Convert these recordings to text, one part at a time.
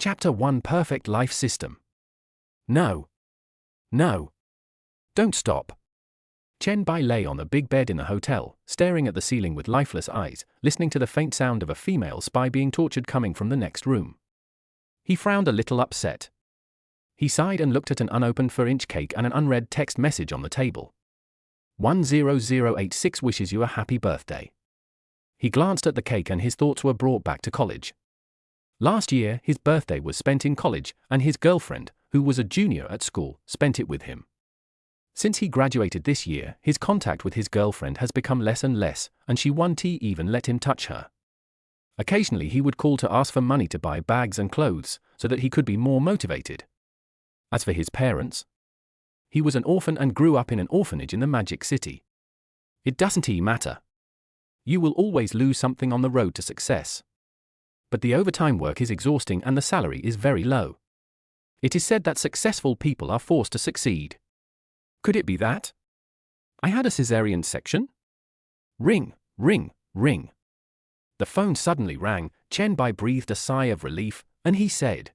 Chapter 1: Perfect Life System. No. No. Don't stop. Chen Bai lay on the big bed in the hotel, staring at the ceiling with lifeless eyes, listening to the faint sound of a female spy being tortured coming from the next room. He frowned a little upset. He sighed and looked at an unopened 4-inch cake and an unread text message on the table. 10086 wishes you a happy birthday. He glanced at the cake and his thoughts were brought back to college. Last year, his birthday was spent in college, and his girlfriend, who was a junior at school, spent it with him. Since he graduated this year, his contact with his girlfriend has become less and less, and she won't even let him touch her. Occasionally he would call to ask for money to buy bags and clothes, so that he could be more motivated. As for his parents, he was an orphan and grew up in an orphanage in the Magic City. It doesn't matter. You will always lose something on the road to success. But the overtime work is exhausting and the salary is very low. It is said that successful people are forced to succeed. Could it be that? I had a cesarean section? Ring, ring, ring. The phone suddenly rang. Chen Bai breathed a sigh of relief, and he said,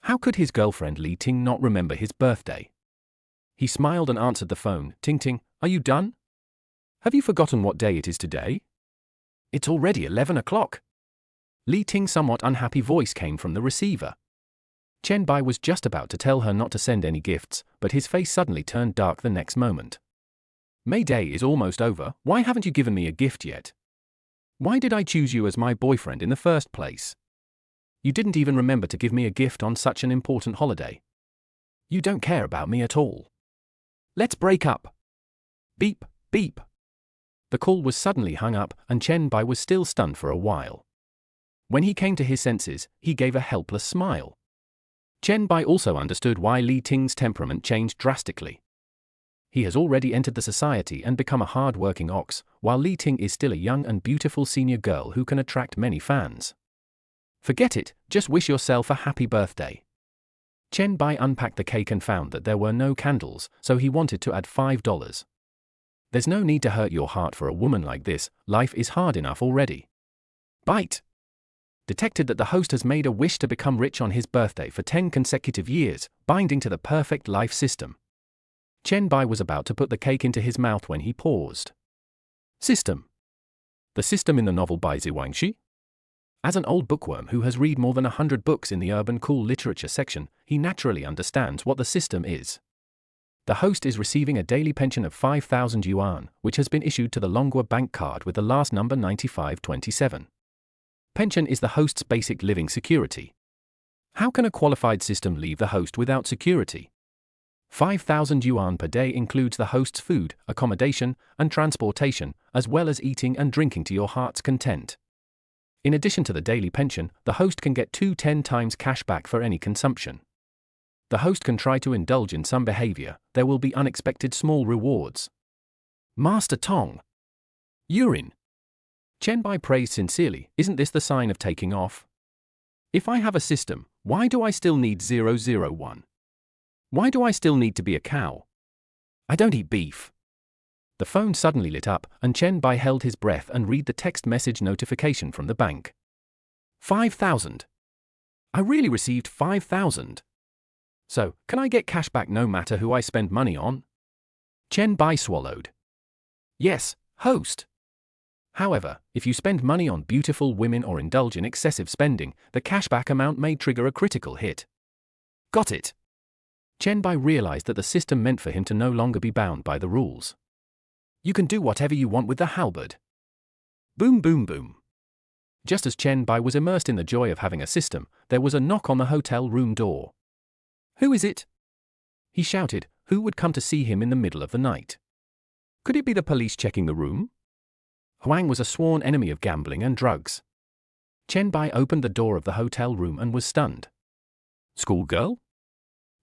how could his girlfriend Li Ting not remember his birthday? He smiled and answered the phone. Ting Ting, are you done? Have you forgotten what day it is today? It's already 11 o'clock. Li Ting's somewhat unhappy voice came from the receiver. Chen Bai was just about to tell her not to send any gifts, but his face suddenly turned dark the next moment. May Day is almost over. Why haven't you given me a gift yet? Why did I choose you as my boyfriend in the first place? You didn't even remember to give me a gift on such an important holiday. You don't care about me at all. Let's break up. Beep, beep. The call was suddenly hung up, and Chen Bai was still stunned for a while. When he came to his senses, he gave a helpless smile. Chen Bai also understood why Li Ting's temperament changed drastically. He has already entered the society and become a hard-working ox, while Li Ting is still a young and beautiful senior girl who can attract many fans. Forget it, just wish yourself a happy birthday. Chen Bai unpacked the cake and found that there were no candles, so he wanted to add $5. There's no need to hurt your heart for a woman like this, life is hard enough already. Bite. Detected that the host has made a wish to become rich on his birthday for 10 consecutive years, binding to the perfect life system. Chen Bai was about to put the cake into his mouth when he paused. System. The system in the novel by Zhuangxi? As an old bookworm who has read more than 100 books in the urban cool literature section, he naturally understands what the system is. The host is receiving a daily pension of 5,000 yuan, which has been issued to the Longhua bank card with the last number 9527. Pension is the host's basic living security. How can a qualified system leave the host without security? 5,000 yuan per day includes the host's food, accommodation, and transportation, as well as eating and drinking to your heart's content. In addition to the daily pension, the host can get 10 times cash back for any consumption. The host can try to indulge in some behavior. There will be unexpected small rewards. Master Tong. Urine. Chen Bai praised sincerely. Isn't this the sign of taking off? If I have a system, why do I still need 001? Why do I still need to be a cow? I don't eat beef. The phone suddenly lit up, and Chen Bai held his breath and read the text message notification from the bank. 5,000. I really received 5,000. So, can I get cash back no matter who I spend money on? Chen Bai swallowed. Yes, host. However, if you spend money on beautiful women or indulge in excessive spending, the cashback amount may trigger a critical hit. Got it. Chen Bai realized that the system meant for him to no longer be bound by the rules. You can do whatever you want with the halberd. Boom boom boom. Just as Chen Bai was immersed in the joy of having a system, there was a knock on the hotel room door. Who is it? He shouted. Who would come to see him in the middle of the night? Could it be the police checking the room? Huang was a sworn enemy of gambling and drugs. Chen Bai opened the door of the hotel room and was stunned. Schoolgirl?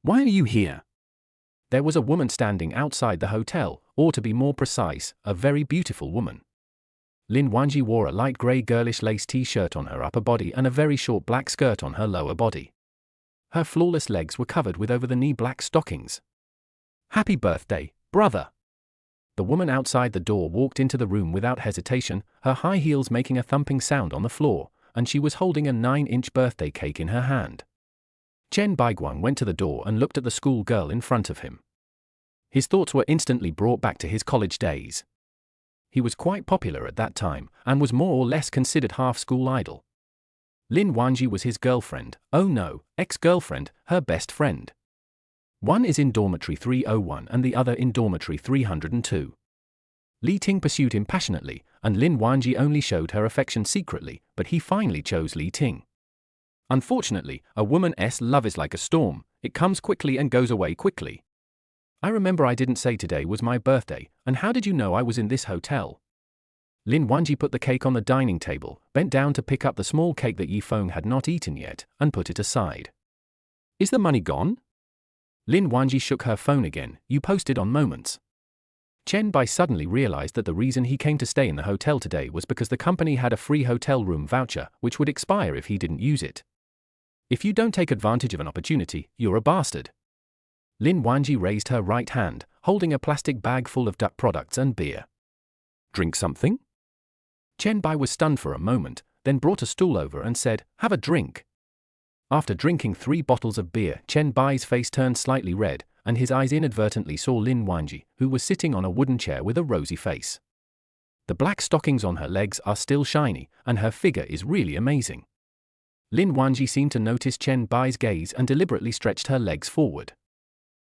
Why are you here? There was a woman standing outside the hotel, or to be more precise, a very beautiful woman. Lin Wanji wore a light grey girlish lace t-shirt on her upper body and a very short black skirt on her lower body. Her flawless legs were covered with over-the-knee black stockings. Happy birthday, brother! The woman outside the door walked into the room without hesitation, her high heels making a thumping sound on the floor, and she was holding a 9-inch birthday cake in her hand. Chen Baiguang went to the door and looked at the school girl in front of him. His thoughts were instantly brought back to his college days. He was quite popular at that time, and was more or less considered half-school idol. Lin Wanji was his girlfriend, oh no, ex-girlfriend, her best friend. One is in dormitory 301 and the other in dormitory 302. Li Ting pursued him passionately, and Lin Wanji only showed her affection secretly, but he finally chose Li Ting. Unfortunately, a woman's love is like a storm, it comes quickly and goes away quickly. I remember I didn't say today was my birthday, and how did you know I was in this hotel? Lin Wanji put the cake on the dining table, bent down to pick up the small cake that Yi Feng had not eaten yet, and put it aside. Is the money gone? Lin Wanji shook her phone again. You posted on Moments. Chen Bai suddenly realized that the reason he came to stay in the hotel today was because the company had a free hotel room voucher, which would expire if he didn't use it. If you don't take advantage of an opportunity, you're a bastard. Lin Wanji raised her right hand, holding a plastic bag full of duck products and beer. Drink something? Chen Bai was stunned for a moment, then brought a stool over and said, have a drink. After drinking 3 bottles of beer, Chen Bai's face turned slightly red, and his eyes inadvertently saw Lin Wanji, who was sitting on a wooden chair with a rosy face. The black stockings on her legs are still shiny, and her figure is really amazing. Lin Wanji seemed to notice Chen Bai's gaze and deliberately stretched her legs forward.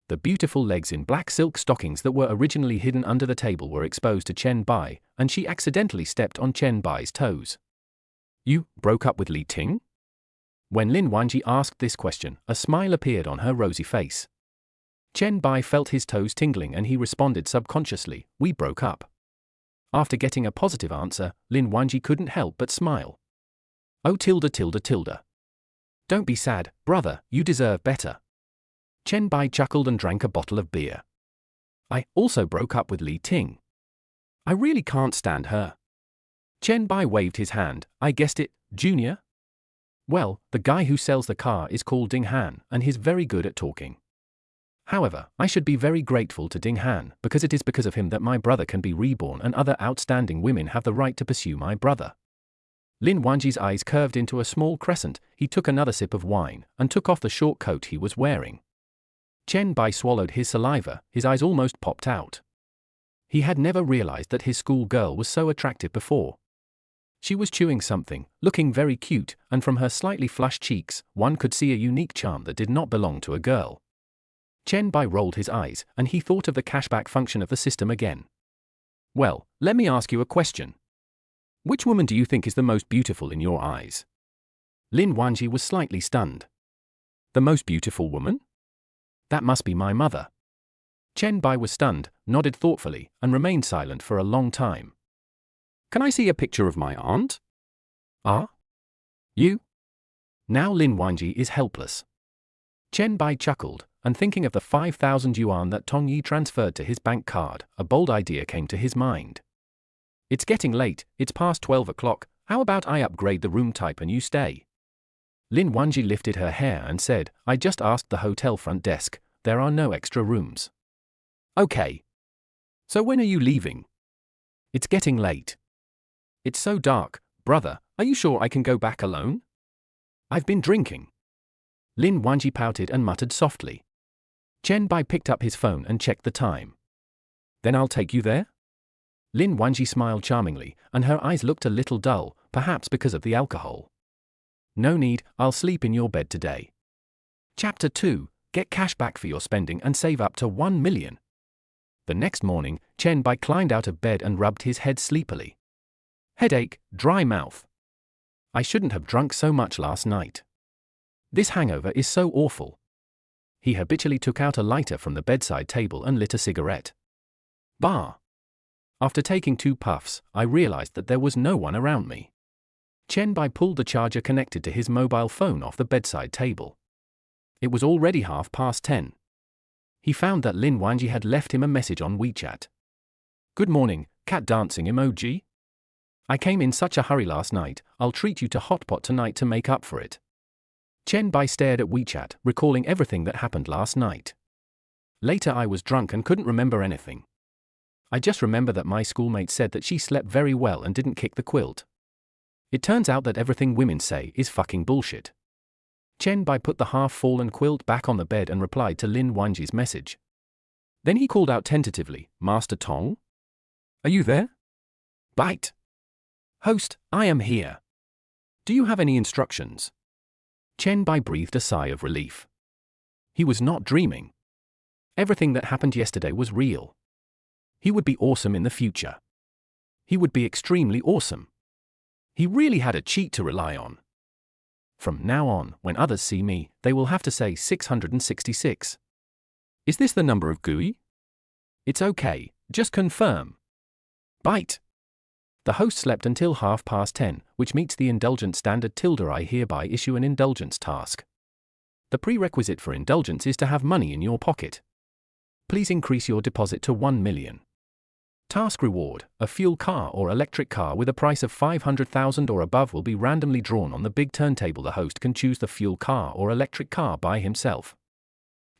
The beautiful legs in black silk stockings that were originally hidden under the table were exposed to Chen Bai, and she accidentally stepped on Chen Bai's toes. You broke up with Li Ting? When Lin Wanji asked this question, a smile appeared on her rosy face. Chen Bai felt his toes tingling and he responded subconsciously, we broke up. After getting a positive answer, Lin Wanji couldn't help but smile. Oh tilde. Don't be sad, brother, you deserve better. Chen Bai chuckled and drank a bottle of beer. I also broke up with Li Ting. I really can't stand her. Chen Bai waved his hand. I guessed it, Junior. Well, the guy who sells the car is called Ding Han, and he's very good at talking. However, I should be very grateful to Ding Han, because it is because of him that my brother can be reborn and other outstanding women have the right to pursue my brother. Lin Wanji's eyes curved into a small crescent. He took another sip of wine, and took off the short coat he was wearing. Chen Bai swallowed his saliva, his eyes almost popped out. He had never realized that his school girl was so attractive before. She was chewing something, looking very cute, and from her slightly flushed cheeks, one could see a unique charm that did not belong to a girl. Chen Bai rolled his eyes, and he thought of the cashback function of the system again. Well, let me ask you a question. Which woman do you think is the most beautiful in your eyes? Lin Wanji was slightly stunned. The most beautiful woman? That must be my mother. Chen Bai was stunned, nodded thoughtfully, and remained silent for a long time. Can I see a picture of my aunt? Ah? You? Now Lin Wanji is helpless. Chen Bai chuckled, and thinking of the 5,000 yuan that Tong Yi transferred to his bank card, a bold idea came to his mind. It's getting late, it's past 12 o'clock, how about I upgrade the room type and you stay? Lin Wanji lifted her hair and said, I just asked the hotel front desk, there are no extra rooms. Okay. So when are you leaving? It's getting late. It's so dark, brother, are you sure I can go back alone? I've been drinking. Lin Wanji pouted and muttered softly. Chen Bai picked up his phone and checked the time. Then I'll take you there? Lin Wanji smiled charmingly, and her eyes looked a little dull, perhaps because of the alcohol. No need, I'll sleep in your bed today. Chapter 2, Get cash back for your spending and save up to 1 million. The next morning, Chen Bai climbed out of bed and rubbed his head sleepily. Headache, dry mouth. I shouldn't have drunk so much last night. This hangover is so awful. He habitually took out a lighter from the bedside table and lit a cigarette. Bah! After taking 2 puffs, I realized that there was no one around me. Chen Bai pulled the charger connected to his mobile phone off the bedside table. It was already 10:30. He found that Lin Wanji had left him a message on WeChat. Good morning, cat dancing emoji. I came in such a hurry last night, I'll treat you to hot pot tonight to make up for it. Chen Bai stared at WeChat, recalling everything that happened last night. Later I was drunk and couldn't remember anything. I just remember that my schoolmate said that she slept very well and didn't kick the quilt. It turns out that everything women say is fucking bullshit. Chen Bai put the half-fallen quilt back on the bed and replied to Lin Wanji's message. Then he called out tentatively, Master Tong? Are you there? Bite. Host, I am here. Do you have any instructions? Chen Bai breathed a sigh of relief. He was not dreaming. Everything that happened yesterday was real. He would be awesome in the future. He would be extremely awesome. He really had a cheat to rely on. From now on, when others see me, they will have to say 666. Is this the number of GUI? It's okay, just confirm. Bite. The host slept until 10:30, which meets the indulgence standard. I hereby issue an indulgence task. The prerequisite for indulgence is to have money in your pocket. Please increase your deposit to 1 million. Task reward, a fuel car or electric car with a price of 500,000 or above will be randomly drawn on the big turntable. The host can choose the fuel car or electric car by himself.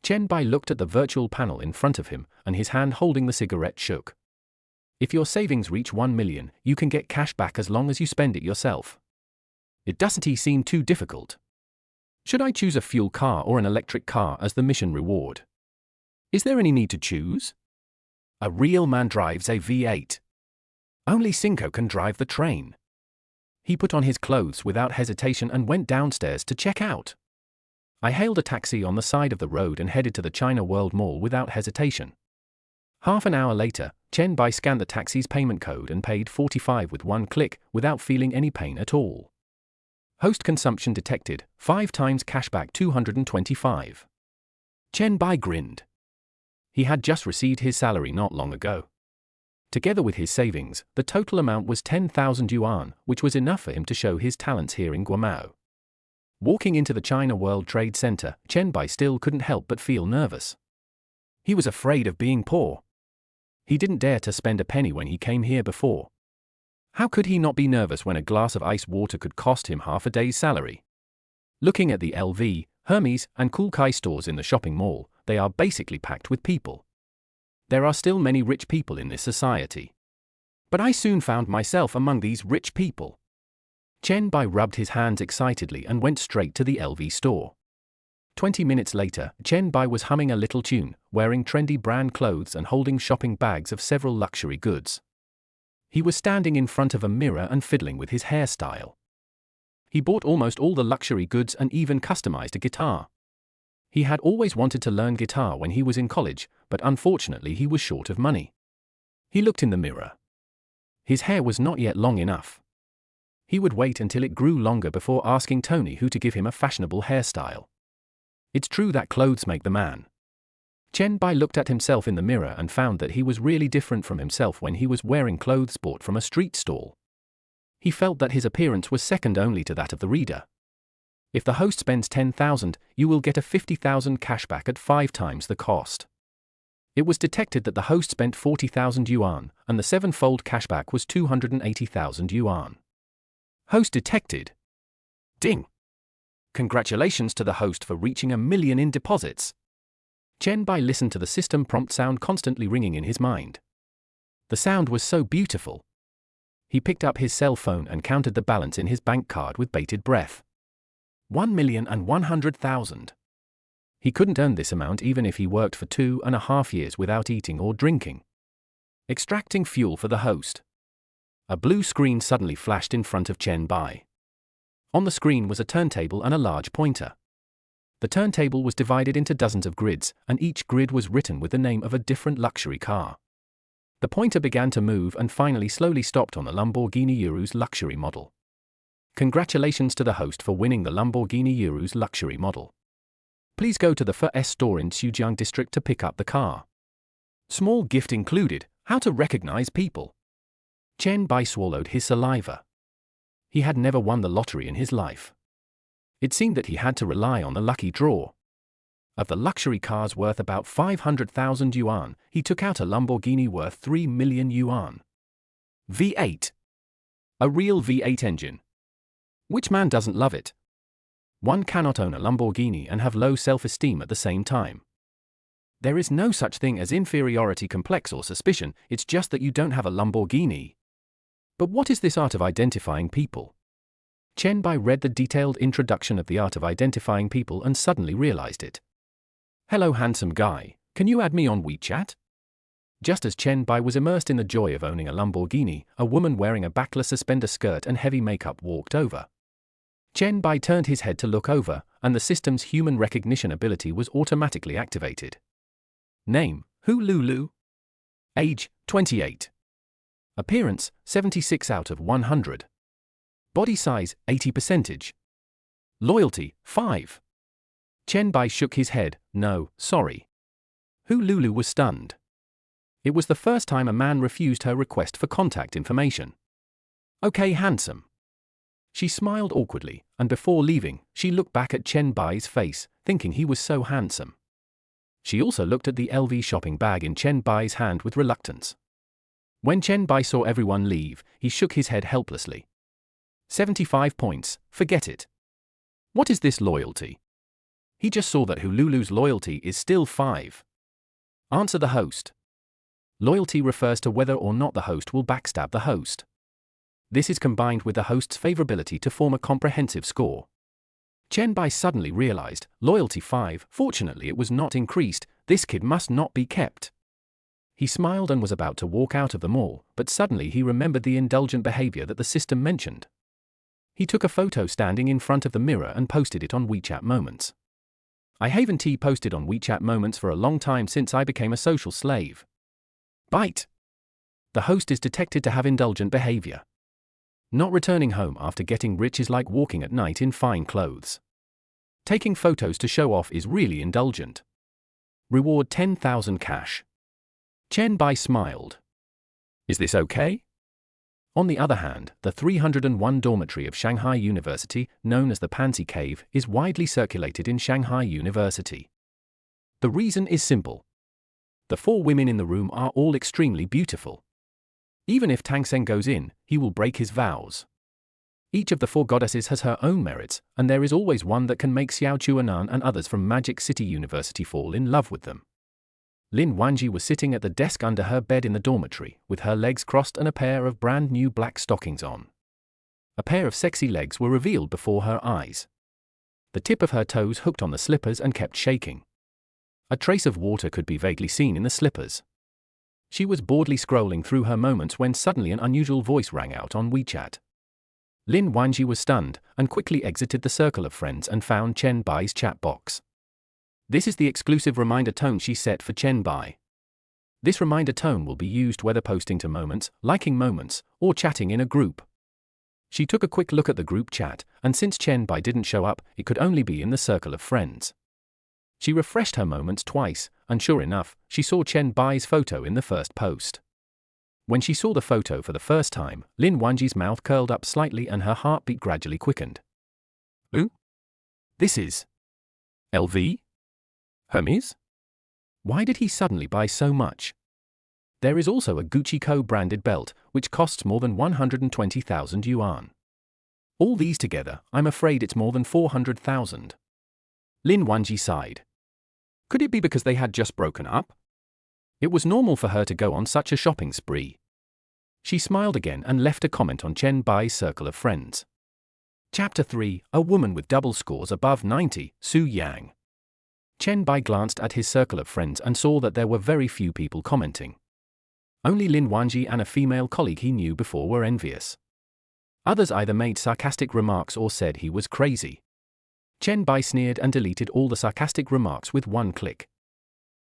Chen Bai looked at the virtual panel in front of him, and his hand holding the cigarette shook. If your savings reach 1 million, you can get cash back as long as you spend it yourself. It doesn't seem too difficult. Should I choose a fuel car or an electric car as the mission reward? Is there any need to choose? A real man drives a V8. Only Cinco can drive the train. He put on his clothes without hesitation and went downstairs to check out. I hailed a taxi on the side of the road and headed to the China World Mall without hesitation. Half an hour later, Chen Bai scanned the taxi's payment code and paid 45 with one click, without feeling any pain at all. Host consumption detected, 5 times cashback 225. Chen Bai grinned. He had just received his salary not long ago. Together with his savings, the total amount was 10,000 yuan, which was enough for him to show his talents here in Guamao. Walking into the China World Trade Center, Chen Bai still couldn't help but feel nervous. He was afraid of being poor. He didn't dare to spend a penny when he came here before. How could he not be nervous when a glass of ice water could cost him half a day's salary? Looking at the LV, Hermes, and Kulkai stores in the shopping mall, they are basically packed with people. There are still many rich people in this society. But I soon found myself among these rich people. Chen Bai rubbed his hands excitedly and went straight to the LV store. 20 minutes later, Chen Bai was humming a little tune, wearing trendy brand clothes and holding shopping bags of several luxury goods. He was standing in front of a mirror and fiddling with his hairstyle. He bought almost all the luxury goods and even customized a guitar. He had always wanted to learn guitar when he was in college, but unfortunately he was short of money. He looked in the mirror. His hair was not yet long enough. He would wait until it grew longer before asking Tony who to give him a fashionable hairstyle. It's true that clothes make the man. Chen Bai looked at himself in the mirror and found that he was really different from himself when he was wearing clothes bought from a street stall. He felt that his appearance was second only to that of the reader. If the host spends 10,000, you will get a 50,000 cashback at 5 times the cost. It was detected that the host spent 40,000 yuan, and the 7-fold cashback was 280,000 yuan. Host detected. Ding! Congratulations to the host for reaching 1 million in deposits. Chen Bai listened to the system prompt sound constantly ringing in his mind. The sound was so beautiful. He picked up his cell phone and counted the balance in his bank card with bated breath. 1,100,000. He couldn't earn this amount even if he worked for 2.5 years without eating or drinking. Extracting fuel for the host. A blue screen suddenly flashed in front of Chen Bai. On the screen was a turntable and a large pointer. The turntable was divided into dozens of grids, and each grid was written with the name of a different luxury car. The pointer began to move and finally slowly stopped on the Lamborghini Urus luxury model. Congratulations to the host for winning the Lamborghini Urus luxury model. Please go to the FS store in Xujiang district to pick up the car. Small gift included, how to recognize people. Chen Bai swallowed his saliva. He had never won the lottery in his life. It seemed that he had to rely on the lucky draw. Of the luxury cars worth about 500,000 yuan, he took out a Lamborghini worth 3 million yuan. V8. A real V8 engine. Which man doesn't love it? One cannot own a Lamborghini and have low self-esteem at the same time. There is no such thing as inferiority complex or suspicion, it's just that you don't have a Lamborghini. But what is this art of identifying people? Chen Bai read the detailed introduction of the art of identifying people and suddenly realized it. Hello handsome guy, can you add me on WeChat? Just as Chen Bai was immersed in the joy of owning a Lamborghini, a woman wearing a backless suspender skirt and heavy makeup walked over. Chen Bai turned his head to look over, and the system's human recognition ability was automatically activated. Name, Hu Lulu. Age, 28. Appearance, 76 out of 100. Body size, 80%. Loyalty, 5. Chen Bai shook his head. No, sorry. Hu Lulu was stunned. It was the first time a man refused her request for contact information. Okay, handsome. She smiled awkwardly, and before leaving, she looked back at Chen Bai's face, thinking he was so handsome. She also looked at the LV shopping bag in Chen Bai's hand with reluctance. When Chen Bai saw everyone leave, he shook his head helplessly. 75 points, forget it. What is this loyalty? He just saw that Hululu's loyalty is still 5. Answer the host. Loyalty refers to whether or not the host will backstab the host. This is combined with the host's favorability to form a comprehensive score. Chen Bai suddenly realized, loyalty 5, fortunately it was not increased, this kid must not be kept. He smiled and was about to walk out of the mall, but suddenly he remembered the indulgent behavior that the system mentioned. He took a photo standing in front of the mirror and posted it on WeChat Moments. I haven't posted on WeChat Moments for a long time since I became a social slave. Bite. The host is detected to have indulgent behavior. Not returning home after getting rich is like walking at night in fine clothes. Taking photos to show off is really indulgent. Reward 10,000 cash. Chen Bai smiled. Is this okay? On the other hand, the 301 dormitory of Shanghai University, known as the Pansy Cave, is widely circulated in Shanghai University. The reason is simple. The 4 women in the room are all extremely beautiful. Even if Tang Seng goes in, he will break his vows. Each of the 4 goddesses has her own merits, and there is always one that can make Xiao Chuanan and others from Magic City University fall in love with them. Lin Wanji was sitting at the desk under her bed in the dormitory, with her legs crossed and a pair of brand new black stockings on. A pair of sexy legs were revealed before her eyes. The tip of her toes hooked on the slippers and kept shaking. A trace of water could be vaguely seen in the slippers. She was boredly scrolling through her moments when suddenly an unusual voice rang out on WeChat. Lin Wanji was stunned, and quickly exited the circle of friends and found Chen Bai's chat box. This is the exclusive reminder tone she set for Chen Bai. This reminder tone will be used whether posting to Moments, liking Moments, or chatting in a group. She took a quick look at the group chat, and since Chen Bai didn't show up, it could only be in the circle of friends. She refreshed her Moments twice, and sure enough, she saw Chen Bai's photo in the first post. When she saw the photo for the first time, Lin Wanji's mouth curled up slightly and her heartbeat gradually quickened. Ooh? This is LV? Hermes? Why did he suddenly buy so much? There is also a Gucci co-branded belt, which costs more than 120,000 yuan. All these together, I'm afraid it's more than 400,000. Lin Wanji sighed. Could it be because they had just broken up? It was normal for her to go on such a shopping spree. She smiled again and left a comment on Chen Bai's circle of friends. Chapter 3, A Woman with Double Scores Above 90, Su Yang. Chen Bai glanced at his circle of friends and saw that there were very few people commenting. Only Lin Wanji and a female colleague he knew before were envious. Others either made sarcastic remarks or said he was crazy. Chen Bai sneered and deleted all the sarcastic remarks with one click.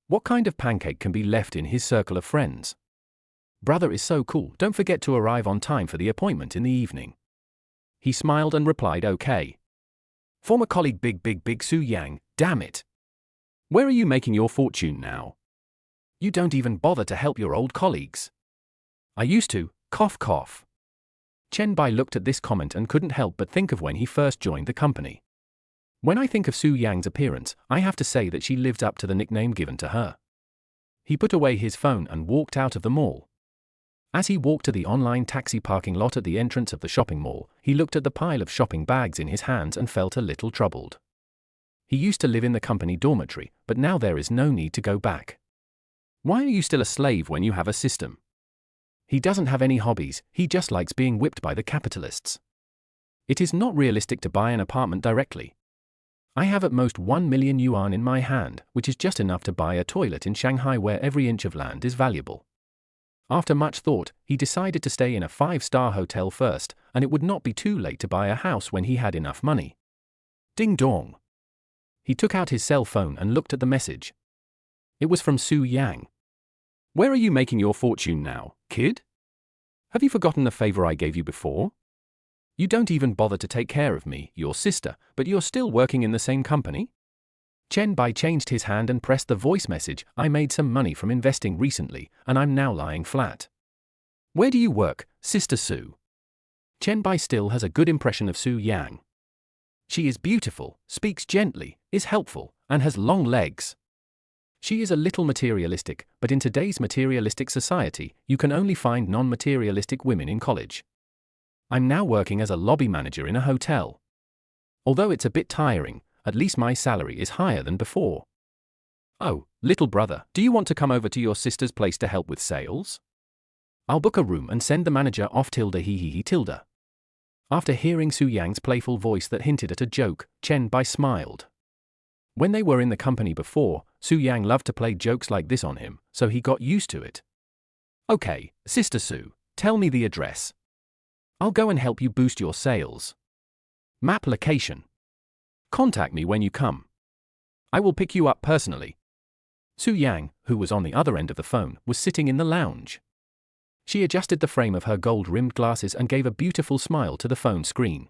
What kind of pancake can be left in his circle of friends? Brother is so cool, don't forget to arrive on time for the appointment in the evening. He smiled and replied okay. Former colleague Big Su Yang, damn it. Where are you making your fortune now? You don't even bother to help your old colleagues. I used to, cough cough. Chen Bai looked at this comment and couldn't help but think of when he first joined the company. When I think of Su Yang's appearance, I have to say that she lived up to the nickname given to her. He put away his phone and walked out of the mall. As he walked to the online taxi parking lot at the entrance of the shopping mall, he looked at the pile of shopping bags in his hands and felt a little troubled. He used to live in the company dormitory, but now there is no need to go back. Why are you still a slave when you have a system? He doesn't have any hobbies, he just likes being whipped by the capitalists. It is not realistic to buy an apartment directly. I have at most 1 million yuan in my hand, which is just enough to buy a toilet in Shanghai where every inch of land is valuable. After much thought, he decided to stay in a 5-star hotel first, and it would not be too late to buy a house when he had enough money. Ding dong. He took out his cell phone and looked at the message. It was from Su Yang. Where are you making your fortune now, kid? Have you forgotten the favor I gave you before? You don't even bother to take care of me, your sister, but you're still working in the same company? Chen Bai changed his hand and pressed the voice message. I made some money from investing recently, and I'm now lying flat. Where do you work, Sister Su? Chen Bai still has a good impression of Su Yang. She is beautiful, speaks gently, is helpful, and has long legs. She is a little materialistic, but in today's materialistic society, you can only find non-materialistic women in college. I'm now working as a lobby manager in a hotel. Although it's a bit tiring, at least my salary is higher than before. Oh, little brother, do you want to come over to your sister's place to help with sales? I'll book a room and send the manager off tilde. After hearing Su Yang's playful voice that hinted at a joke, Chen Bai smiled. When they were in the company before, Su Yang loved to play jokes like this on him, so he got used to it. Okay, Sister Su, tell me the address. I'll go and help you boost your sales. Map location. Contact me when you come. I will pick you up personally. Su Yang, who was on the other end of the phone, was sitting in the lounge. She adjusted the frame of her gold-rimmed glasses and gave a beautiful smile to the phone screen.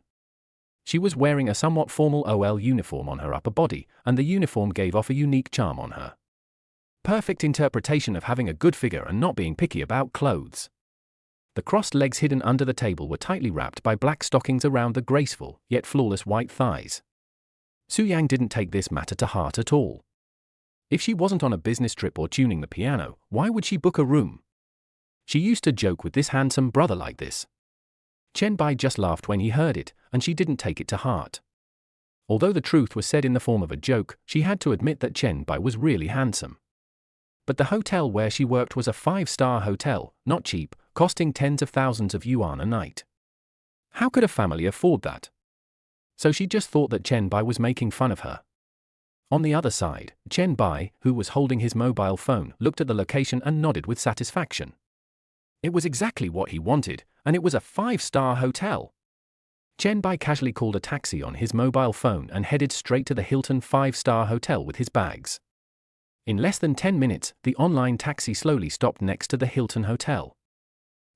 She was wearing a somewhat formal OL uniform on her upper body, and the uniform gave off a unique charm on her. Perfect interpretation of having a good figure and not being picky about clothes. The crossed legs hidden under the table were tightly wrapped by black stockings around the graceful, yet flawless white thighs. Su Yang didn't take this matter to heart at all. If she wasn't on a business trip or tuning the piano, why would she book a room? She used to joke with this handsome brother like this. Chen Bai just laughed when he heard it, and she didn't take it to heart. Although the truth was said in the form of a joke, she had to admit that Chen Bai was really handsome. But the hotel where she worked was a 5-star hotel, not cheap, costing tens of thousands of yuan a night. How could a family afford that? So she just thought that Chen Bai was making fun of her. On the other side, Chen Bai, who was holding his mobile phone, looked at the location and nodded with satisfaction. It was exactly what he wanted, and it was a 5-star hotel. Chen Bai casually called a taxi on his mobile phone and headed straight to the Hilton 5-star hotel with his bags. In less than 10 minutes, the online taxi slowly stopped next to the Hilton Hotel.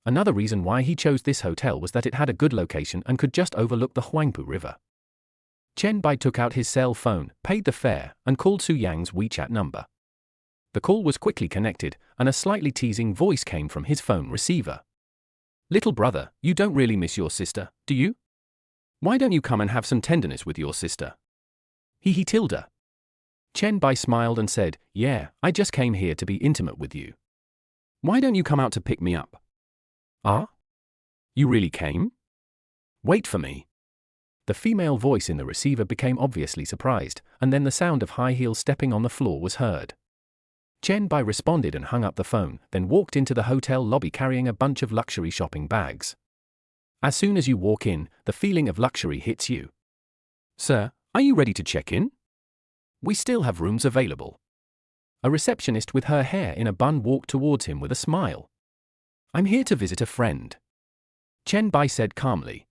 Another reason why he chose this hotel was that it had a good location and could just overlook the Huangpu River. Chen Bai took out his cell phone, paid the fare, and called Su Yang's WeChat number. The call was quickly connected, and a slightly teasing voice came from his phone receiver. Little brother, you don't really miss your sister, do you? Why don't you come and have some tenderness with your sister? Tilde. Chen Bai smiled and said, yeah, I just came here to be intimate with you. Why don't you come out to pick me up? Ah? You really came? Wait for me. The female voice in the receiver became obviously surprised, and then the sound of high heels stepping on the floor was heard. Chen Bai responded and hung up the phone, then walked into the hotel lobby carrying a bunch of luxury shopping bags. As soon as you walk in, the feeling of luxury hits you. Sir, are you ready to check in? We still have rooms available. A receptionist with her hair in a bun walked towards him with a smile. I'm here to visit a friend. Chen Bai said calmly.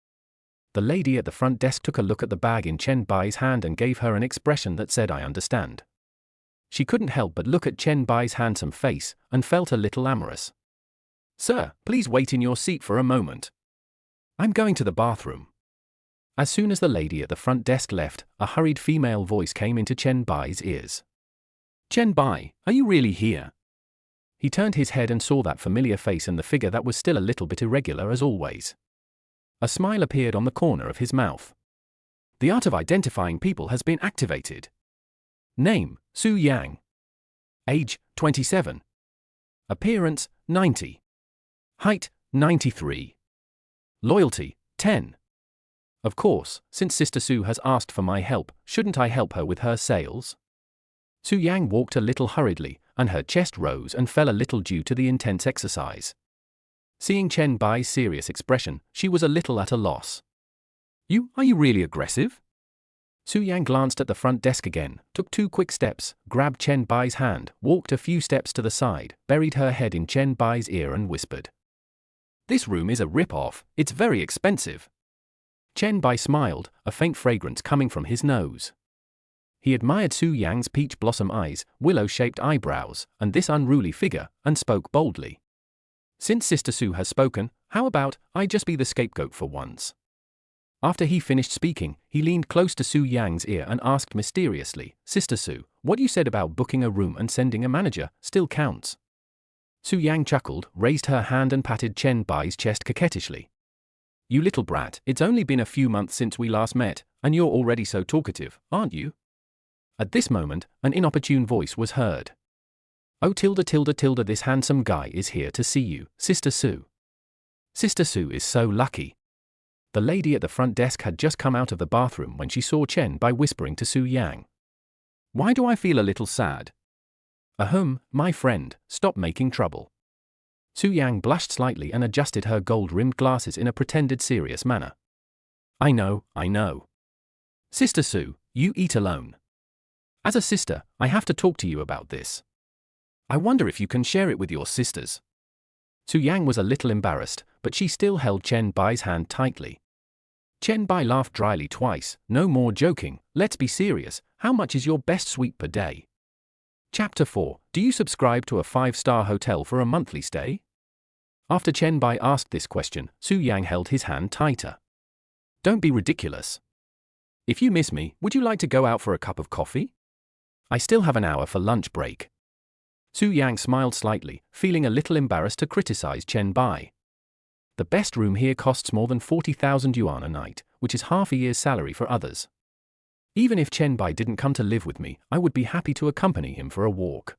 The lady at the front desk took a look at the bag in Chen Bai's hand and gave her an expression that said I understand. She couldn't help but look at Chen Bai's handsome face and felt a little amorous. Sir, please wait in your seat for a moment. I'm going to the bathroom. As soon as the lady at the front desk left, a hurried female voice came into Chen Bai's ears. Chen Bai, are you really here? He turned his head and saw that familiar face and the figure that was still a little bit irregular as always. A smile appeared on the corner of his mouth. The art of identifying people has been activated. Name, Su Yang. Age, 27. Appearance, 90. Height, 93. Loyalty, 10. Of course, since Sister Su has asked for my help, shouldn't I help her with her sales? Su Yang walked a little hurriedly, and her chest rose and fell a little due to the intense exercise. Seeing Chen Bai's serious expression, she was a little at a loss. Are you really aggressive? Su Yang glanced at the front desk again, took 2 quick steps, grabbed Chen Bai's hand, walked a few steps to the side, buried her head in Chen Bai's ear and whispered. This room is a rip-off, it's very expensive. Chen Bai smiled, a faint fragrance coming from his nose. He admired Su Yang's peach blossom eyes, willow-shaped eyebrows, and this unruly figure, and spoke boldly. Since Sister Su has spoken, how about I just be the scapegoat for once? After he finished speaking, he leaned close to Su Yang's ear and asked mysteriously, Sister Su, what you said about booking a room and sending a manager still counts. Su Yang chuckled, raised her hand and patted Chen Bai's chest coquettishly. You little brat, it's only been a few months since we last met, and you're already so talkative, aren't you? At this moment, an inopportune voice was heard. Oh tilde, this handsome guy is here to see you, Sister Su. Sister Su is so lucky. The lady at the front desk had just come out of the bathroom when she saw Chen Bai whispering to Su Yang. Why do I feel a little sad? Ahem, my friend, stop making trouble. Su Yang blushed slightly and adjusted her gold-rimmed glasses in a pretended serious manner. I know. Sister Su, you eat alone. As a sister, I have to talk to you about this. I wonder if you can share it with your sisters. Su Yang was a little embarrassed, but she still held Chen Bai's hand tightly. Chen Bai laughed dryly twice. No more joking, let's be serious. How much is your best suite per day? Chapter 4. Do you subscribe to a 5-star hotel for a monthly stay? After Chen Bai asked this question, Su Yang held his hand tighter. Don't be ridiculous. If you miss me, would you like to go out for a cup of coffee? I still have an hour for lunch break. Su Yang smiled slightly, feeling a little embarrassed to criticize Chen Bai. The best room here costs more than 40,000 yuan a night, which is half a year's salary for others. Even if Chen Bai didn't come to live with me, I would be happy to accompany him for a walk.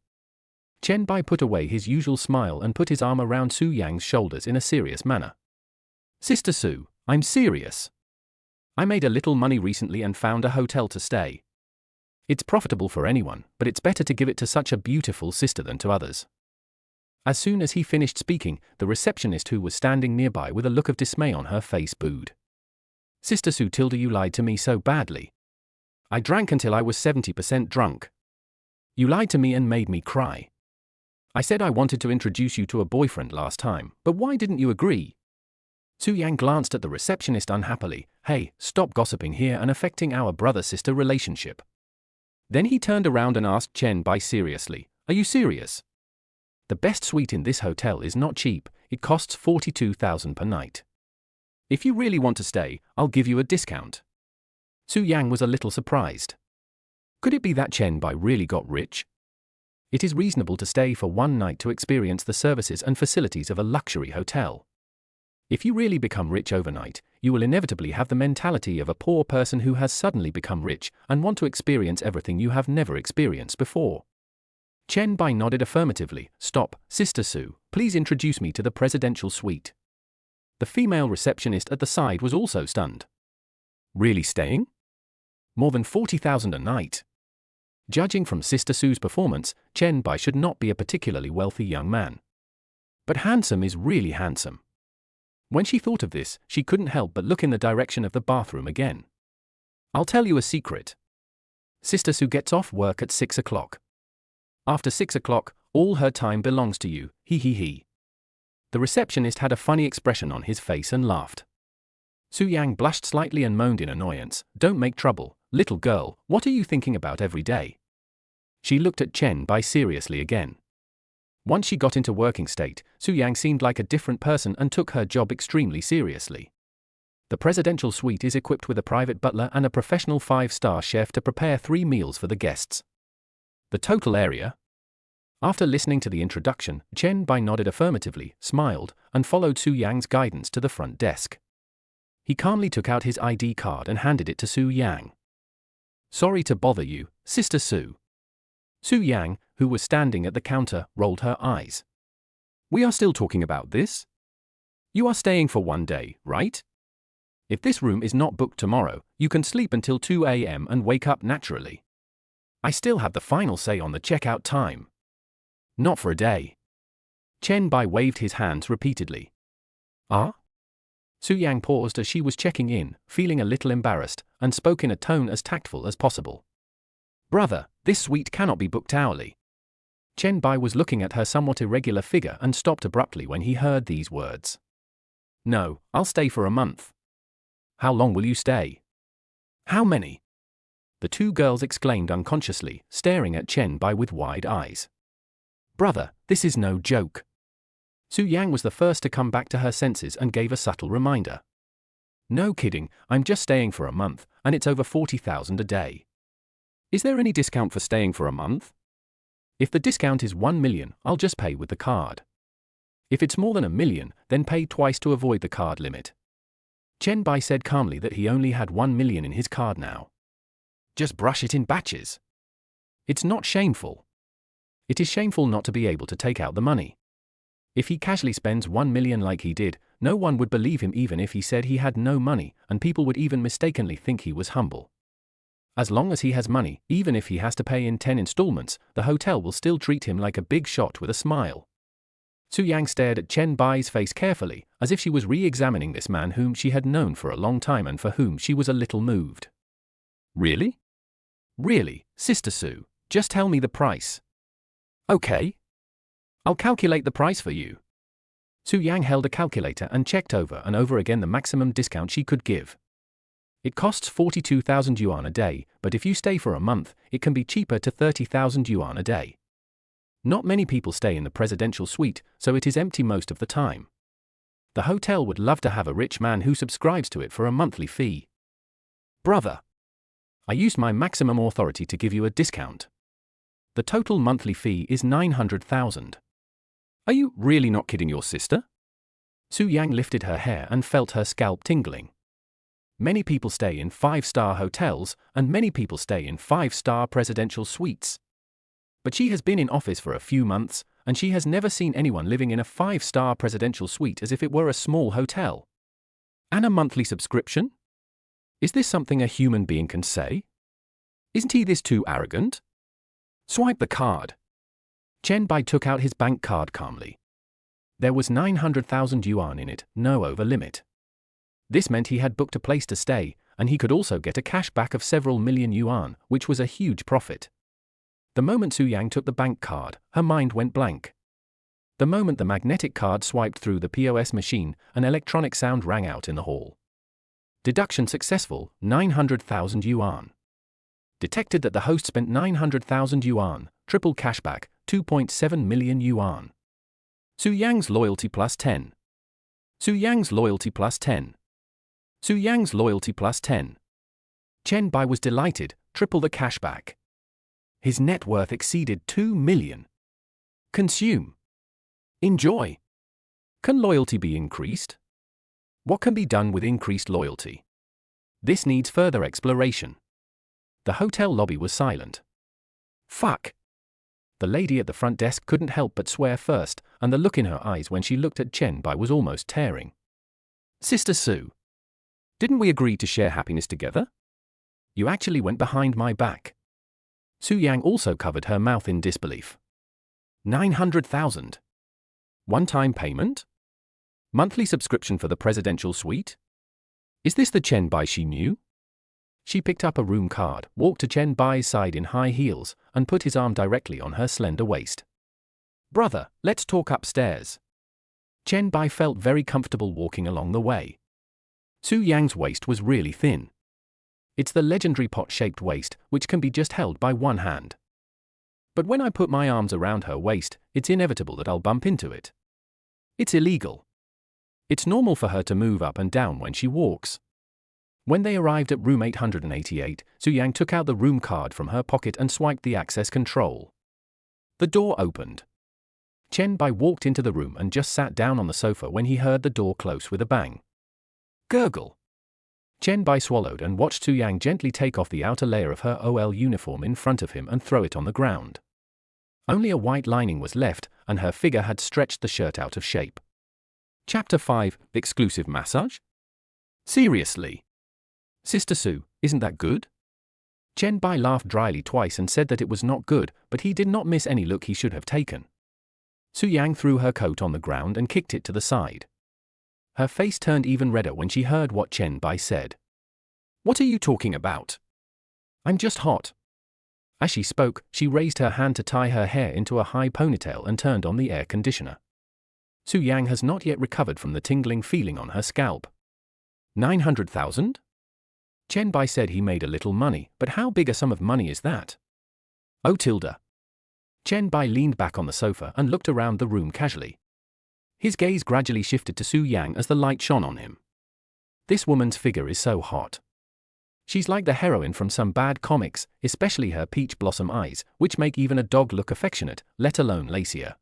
Chen Bai put away his usual smile and put his arm around Su Yang's shoulders in a serious manner. Sister Su, I'm serious. I made a little money recently and found a hotel to stay. It's profitable for anyone, but it's better to give it to such a beautiful sister than to others. As soon as he finished speaking, the receptionist who was standing nearby with a look of dismay on her face booed. Sister Su tilde, you lied to me so badly. I drank until I was 70% drunk. You lied to me and made me cry. I said I wanted to introduce you to a boyfriend last time, but why didn't you agree? Su Yang glanced at the receptionist unhappily. Hey, stop gossiping here and affecting our brother-sister relationship. Then he turned around and asked Chen Bai seriously, are you serious? The best suite in this hotel is not cheap, it costs 42,000 per night. If you really want to stay, I'll give you a discount. Su Yang was a little surprised. Could it be that Chen Bai really got rich? It is reasonable to stay for one night to experience the services and facilities of a luxury hotel. If you really become rich overnight, you will inevitably have the mentality of a poor person who has suddenly become rich and want to experience everything you have never experienced before. Chen Bai nodded affirmatively. Stop, Sister Su, please introduce me to the presidential suite. The female receptionist at the side was also stunned. Really staying? More than 40,000 a night. Judging from Sister Su's performance, Chen Bai should not be a particularly wealthy young man. But handsome is really handsome. When she thought of this, she couldn't help but look in the direction of the bathroom again. I'll tell you a secret. Sister Su gets off work at 6 o'clock. After 6 o'clock, all her time belongs to you, he. The receptionist had a funny expression on his face and laughed. Su Yang blushed slightly and moaned in annoyance. Don't make trouble, little girl, what are you thinking about every day? She looked at Chen Bai seriously again. Once she got into working state, Su Yang seemed like a different person and took her job extremely seriously. The presidential suite is equipped with a private butler and a professional 5-star chef to prepare 3 meals for the guests. The total area? After listening to the introduction, Chen Bai nodded affirmatively, smiled, and followed Su Yang's guidance to the front desk. He calmly took out his ID card and handed it to Su Yang. Sorry to bother you, Sister Su. Su Yang, who was standing at the counter, rolled her eyes. We are still talking about this? You are staying for one day, right? If this room is not booked tomorrow, you can sleep until 2 a.m. and wake up naturally. I still have the final say on the checkout time. Not for a day. Chen Bai waved his hands repeatedly. Ah? Su Yang paused as she was checking in, feeling a little embarrassed, and spoke in a tone as tactful as possible. Brother, this suite cannot be booked hourly. Chen Bai was looking at her somewhat irregular figure and stopped abruptly when he heard these words. No, I'll stay for a month. How long will you stay? How many? The two girls exclaimed unconsciously, staring at Chen Bai with wide eyes. Brother, this is no joke. Su Yang was the first to come back to her senses and gave a subtle reminder. No kidding, I'm just staying for a month, and it's over 40,000 a day. Is there any discount for staying for a month? If the discount is 1 million, I'll just pay with the card. If it's more than 1 million, then pay twice to avoid the card limit. Chen Bai said calmly that he only had 1 million in his card now. Just brush it in batches. It's not shameful. It is shameful not to be able to take out the money. If he casually spends 1 million like he did, no one would believe him even if he said he had no money, and people would even mistakenly think he was humble. As long as he has money, even if he has to pay in 10 installments, the hotel will still treat him like a big shot with a smile. Su Yang stared at Chen Bai's face carefully, as if she was re-examining this man whom she had known for a long time and for whom she was a little moved. Really? Really, Sister Su, just tell me the price. Okay. I'll calculate the price for you. Su Yang held a calculator and checked over and over again the maximum discount she could give. It costs 42,000 yuan a day, but if you stay for a month, it can be cheaper to 30,000 yuan a day. Not many people stay in the presidential suite, so it is empty most of the time. The hotel would love to have a rich man who subscribes to it for a monthly fee. Brother, I used my maximum authority to give you a discount. The total monthly fee is 900,000. Are you really not kidding your sister? Su Yang lifted her hair and felt her scalp tingling. Many people stay in 5-star hotels, and many people stay in 5-star presidential suites. But she has been in office for a few months, and she has never seen anyone living in a 5-star presidential suite as if it were a small hotel. And a monthly subscription? Is this something a human being can say? Isn't he this too arrogant? Swipe the card. Chen Bai took out his bank card calmly. There was 900,000 yuan in it, no over limit. This meant he had booked a place to stay, and he could also get a cash back of several million yuan, which was a huge profit. The moment Su Yang took the bank card, her mind went blank. The moment the magnetic card swiped through the POS machine, an electronic sound rang out in the hall. Deduction successful, 900,000 yuan. Detected that the host spent 900,000 yuan, triple cashback, 2.7 million yuan. Su Yang's loyalty plus 10. Su Yang's loyalty plus 10. Su Yang's loyalty plus 10. Chen Bai was delighted, triple the cashback. His net worth exceeded 2 million. Consume. Enjoy. Can loyalty be increased? What can be done with increased loyalty? This needs further exploration. The hotel lobby was silent. Fuck. The lady at the front desk couldn't help but swear first, and the look in her eyes when she looked at Chen Bai was almost tearing. Sister Su. Didn't we agree to share happiness together? You actually went behind my back. Su Yang also covered her mouth in disbelief. 900,000. One-time payment? Monthly subscription for the presidential suite? Is this the Chen Bai she knew? She picked up a room card, walked to Chen Bai's side in high heels, and put his arm directly on her slender waist. Brother, let's talk upstairs. Chen Bai felt very comfortable walking along the way. Su Yang's waist was really thin. It's the legendary pot-shaped waist, which can be just held by one hand. But when I put my arms around her waist, it's inevitable that I'll bump into it. It's illegal. It's normal for her to move up and down when she walks. When they arrived at room 888, Su Yang took out the room card from her pocket and swiped the access control. The door opened. Chen Bai walked into the room and just sat down on the sofa when he heard the door close with a bang. Gurgle. Chen Bai swallowed and watched Su Yang gently take off the outer layer of her OL uniform in front of him and throw it on the ground. Only a white lining was left, and her figure had stretched the shirt out of shape. Chapter 5, Exclusive Massage? Seriously? Sister Su, isn't that good? Chen Bai laughed dryly twice and said that it was not good, but he did not miss any look he should have taken. Su Yang threw her coat on the ground and kicked it to the side. Her face turned even redder when she heard what Chen Bai said. "What are you talking about?" "I'm just hot." As she spoke, she raised her hand to tie her hair into a high ponytail and turned on the air conditioner. Su Yang has not yet recovered from the tingling feeling on her scalp. 900,000? Chen Bai said he made a little money, but how big a sum of money is that? Oh tilde. Chen Bai leaned back on the sofa and looked around the room casually. His gaze gradually shifted to Su Yang as the light shone on him. This woman's figure is so hot. She's like the heroine from some bad comics, especially her peach blossom eyes, which make even a dog look affectionate, let alone lacier.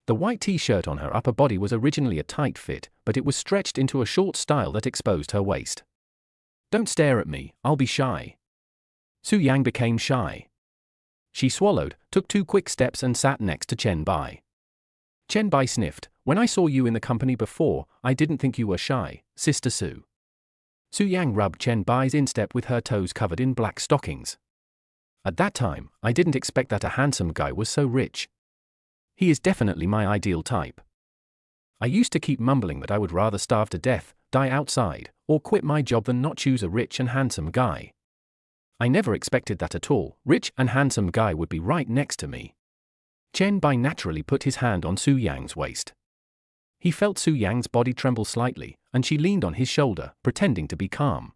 The white t-shirt on her upper body was originally a tight fit, but it was stretched into a short style that exposed her waist. "Don't stare at me, I'll be shy." Su Yang became shy. She swallowed, took 2 quick steps and sat next to Chen Bai. Chen Bai sniffed. "When I saw you in the company before, I didn't think you were shy, Sister Su." Su Yang rubbed Chen Bai's instep with her toes covered in black stockings. "At that time, I didn't expect that a handsome guy was so rich. He is definitely my ideal type. I used to keep mumbling that I would rather starve to death, die outside, or quit my job than not choose a rich and handsome guy. I never expected that at all. Rich and handsome guy would be right next to me." Chen Bai naturally put his hand on Su Yang's waist. He felt Su Yang's body tremble slightly, and she leaned on his shoulder, pretending to be calm.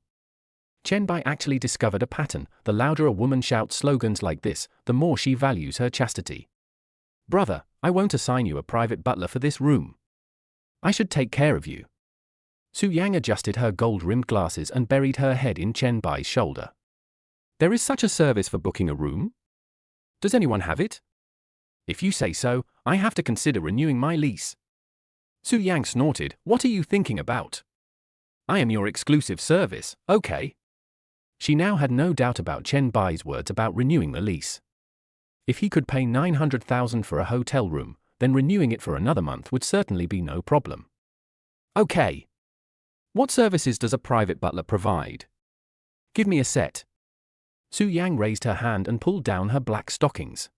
Chen Bai actually discovered a pattern. The louder a woman shouts slogans like this, the more she values her chastity. "Brother, I won't assign you a private butler for this room. I should take care of you." Su Yang adjusted her gold-rimmed glasses and buried her head in Chen Bai's shoulder. "There is such a service for booking a room? Does anyone have it? If you say so, I have to consider renewing my lease." Su Yang snorted. "What are you thinking about? I am your exclusive service, okay?" She now had no doubt about Chen Bai's words about renewing the lease. If he could pay 900,000 for a hotel room, then renewing it for another month would certainly be no problem. "Okay. What services does a private butler provide? Give me a set." Su Yang raised her hand and pulled down her black stockings.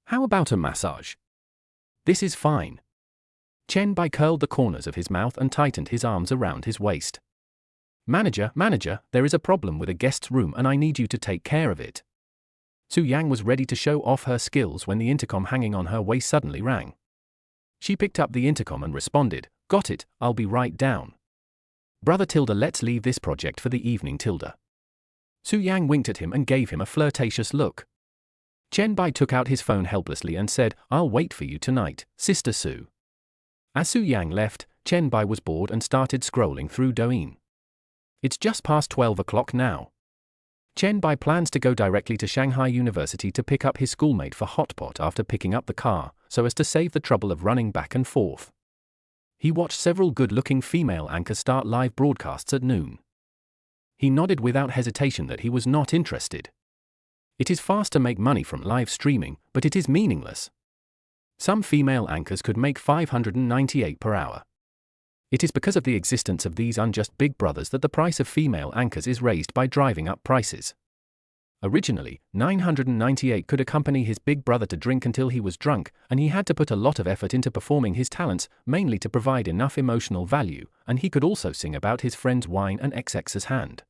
"How about a massage?" "This is fine." Chen Bai curled the corners of his mouth and tightened his arms around his waist. Manager, there is a problem with a guest's room and I need you to take care of it." Su Yang was ready to show off her skills when the intercom hanging on her waist suddenly rang. She picked up the intercom and responded, "Got it, I'll be right down." "Brother tilde, let's leave this project for the evening tilde." Su Yang winked at him and gave him a flirtatious look. Chen Bai took out his phone helplessly and said, "I'll wait for you tonight, Sister Su." As Su Yang left, Chen Bai was bored and started scrolling through Douyin. It's just past 12 o'clock now. Chen Bai plans to go directly to Shanghai University to pick up his schoolmate for hotpot after picking up the car, so as to save the trouble of running back and forth. He watched several good-looking female anchors start live broadcasts at noon. He nodded without hesitation that he was not interested. It is fast to make money from live streaming, but it is meaningless. Some female anchors could make 598 per hour. It is because of the existence of these unjust big brothers that the price of female anchors is raised by driving up prices. Originally, 998 could accompany his big brother to drink until he was drunk, and he had to put a lot of effort into performing his talents, mainly to provide enough emotional value, and he could also sing about his friend's wine and XX's hand.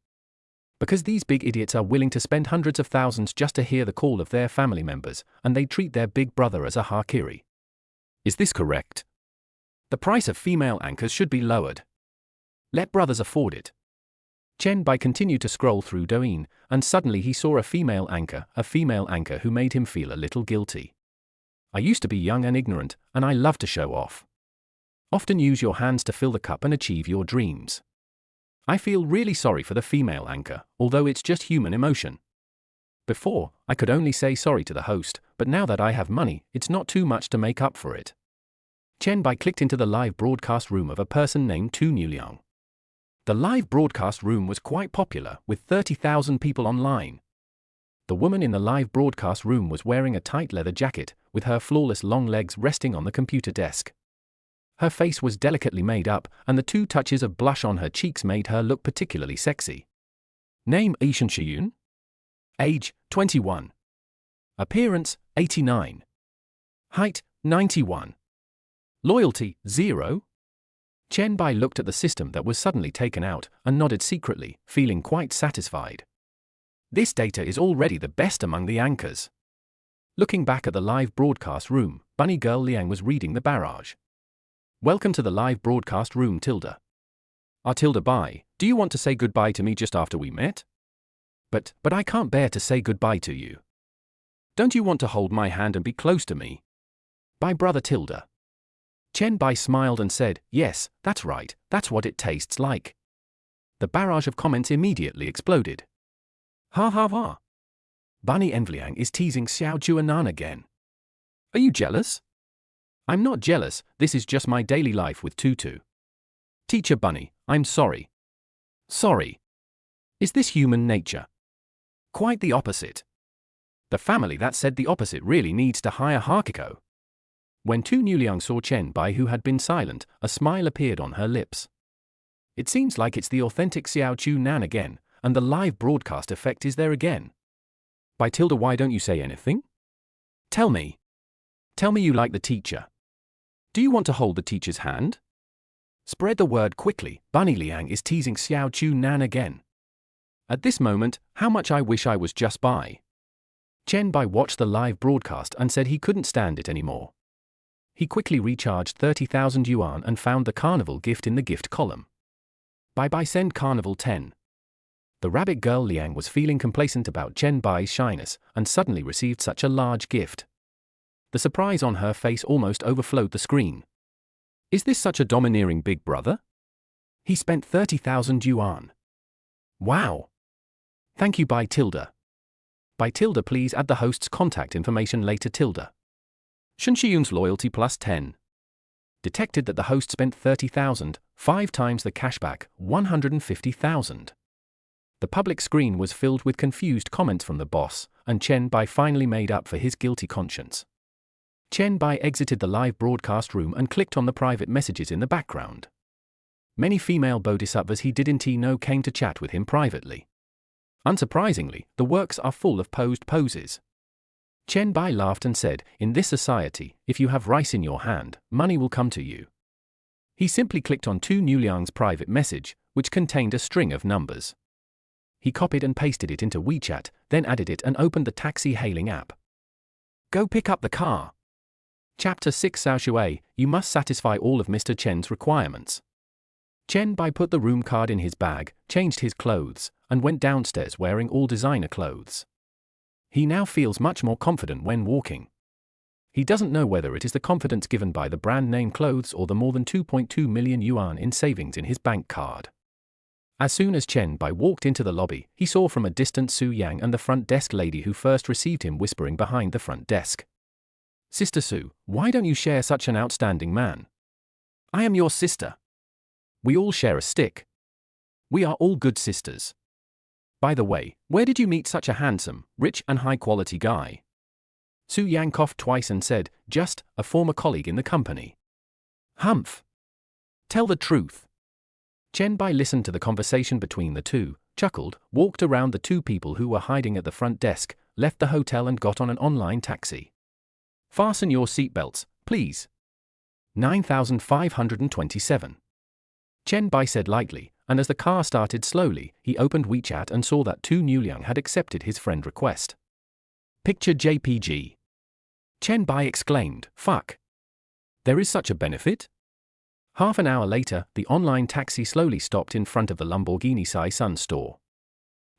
Because these big idiots are willing to spend hundreds of thousands just to hear the call of their family members, and they treat their big brother as a harakiri. Is this correct? The price of female anchors should be lowered. Let brothers afford it. Chen Bai continued to scroll through Douyin, and suddenly he saw a female anchor who made him feel a little guilty. "I used to be young and ignorant, and I love to show off. Often use your hands to fill the cup and achieve your dreams. I feel really sorry for the female anchor, although it's just human emotion. Before, I could only say sorry to the host, but now that I have money, it's not too much to make up for it." Chen Bai clicked into the live broadcast room of a person named Tu Nuliang. The live broadcast room was quite popular, with 30,000 people online. The woman in the live broadcast room was wearing a tight leather jacket, with her flawless long legs resting on the computer desk. Her face was delicately made up, and the 2 touches of blush on her cheeks made her look particularly sexy. Name: Yishan Shiyun. Age: 21. Appearance: 89. Height: 91. Loyalty: 0. Chen Bai looked at the system that was suddenly taken out and nodded secretly, feeling quite satisfied. This data is already the best among the anchors. Looking back at the live broadcast room, bunny girl Liang was reading the barrage. Welcome to the live broadcast room, Tilda. Tilda Bai, do you want to say goodbye to me just after we met? But I can't bear to say goodbye to you. Don't you want to hold my hand and be close to me? By brother Tilda. Chen Bai smiled and said, yes, that's right, that's what it tastes like. The barrage of comments immediately exploded. Ha ha ha. Bunny Envliang is teasing Xiao Juanan again. Are you jealous? I'm not jealous, this is just my daily life with Tutu. Teacher Bunny, I'm sorry. Sorry. Is this human nature? Quite the opposite. The family that said the opposite really needs to hire Hakiko. When Tu Nuliang saw Chen Bai, who had been silent, a smile appeared on her lips. It seems like it's the authentic Xiao Chu Nan again, and the live broadcast effect is there again. By Tilda, why don't you say anything? Tell me. Tell me you like the teacher. Do you want to hold the teacher's hand? Spread the word quickly, Bunny Liang is teasing Xiao Chu Nan again. At this moment, how much I wish I was just Bai. Chen Bai watched the live broadcast and said he couldn't stand it anymore. He quickly recharged 30,000 yuan and found the carnival gift in the gift column. Bye send carnival 10. The rabbit girl Liang was feeling complacent about Chen Bai's shyness and suddenly received such a large gift. The surprise on her face almost overflowed the screen. Is this such a domineering big brother? He spent 30,000 yuan. Wow. Thank you by Tilda. By Tilda, please add the host's contact information later Tilda. Shunshiyun's loyalty plus 10. Detected that the host spent 30,000, 5 times the cashback, 150,000. The public screen was filled with confused comments from the boss, and Chen Bai finally made up for his guilty conscience. Chen Bai exited the live broadcast room and clicked on the private messages in the background. Many female bodhisattvas he didn't know came to chat with him privately. Unsurprisingly, the works are full of posed poses. Chen Bai laughed and said, in this society, if you have rice in your hand, money will come to you. He simply clicked on Tu Nuliang's private message, which contained a string of numbers. He copied and pasted it into WeChat, then added it and opened the taxi hailing app. Go pick up the car. Chapter 6 Sao Shui, you must satisfy all of Mr. Chen's requirements. Chen Bai put the room card in his bag, changed his clothes, and went downstairs wearing all designer clothes. He now feels much more confident when walking. He doesn't know whether it is the confidence given by the brand name clothes or the more than 2.2 million yuan in savings in his bank card. As soon as Chen Bai walked into the lobby, he saw from a distance Su Yang and the front desk lady who first received him whispering behind the front desk. Sister Su, why don't you share such an outstanding man? I am your sister. We all share a stick. We are all good sisters. By the way, where did you meet such a handsome, rich and high-quality guy? Su Yang coughed twice and said, just a former colleague in the company. Humph. Tell the truth. Chen Bai listened to the conversation between the two, chuckled, walked around the two people who were hiding at the front desk, left the hotel and got on an online taxi. Fasten your seatbelts, please. 9527. Chen Bai said lightly, and as the car started slowly, he opened WeChat and saw that Tu Nuliang had accepted his friend request. Picture JPG. Chen Bai exclaimed, fuck. There is such a benefit? Half an hour later, the online taxi slowly stopped in front of the Lamborghini Sai Sun store.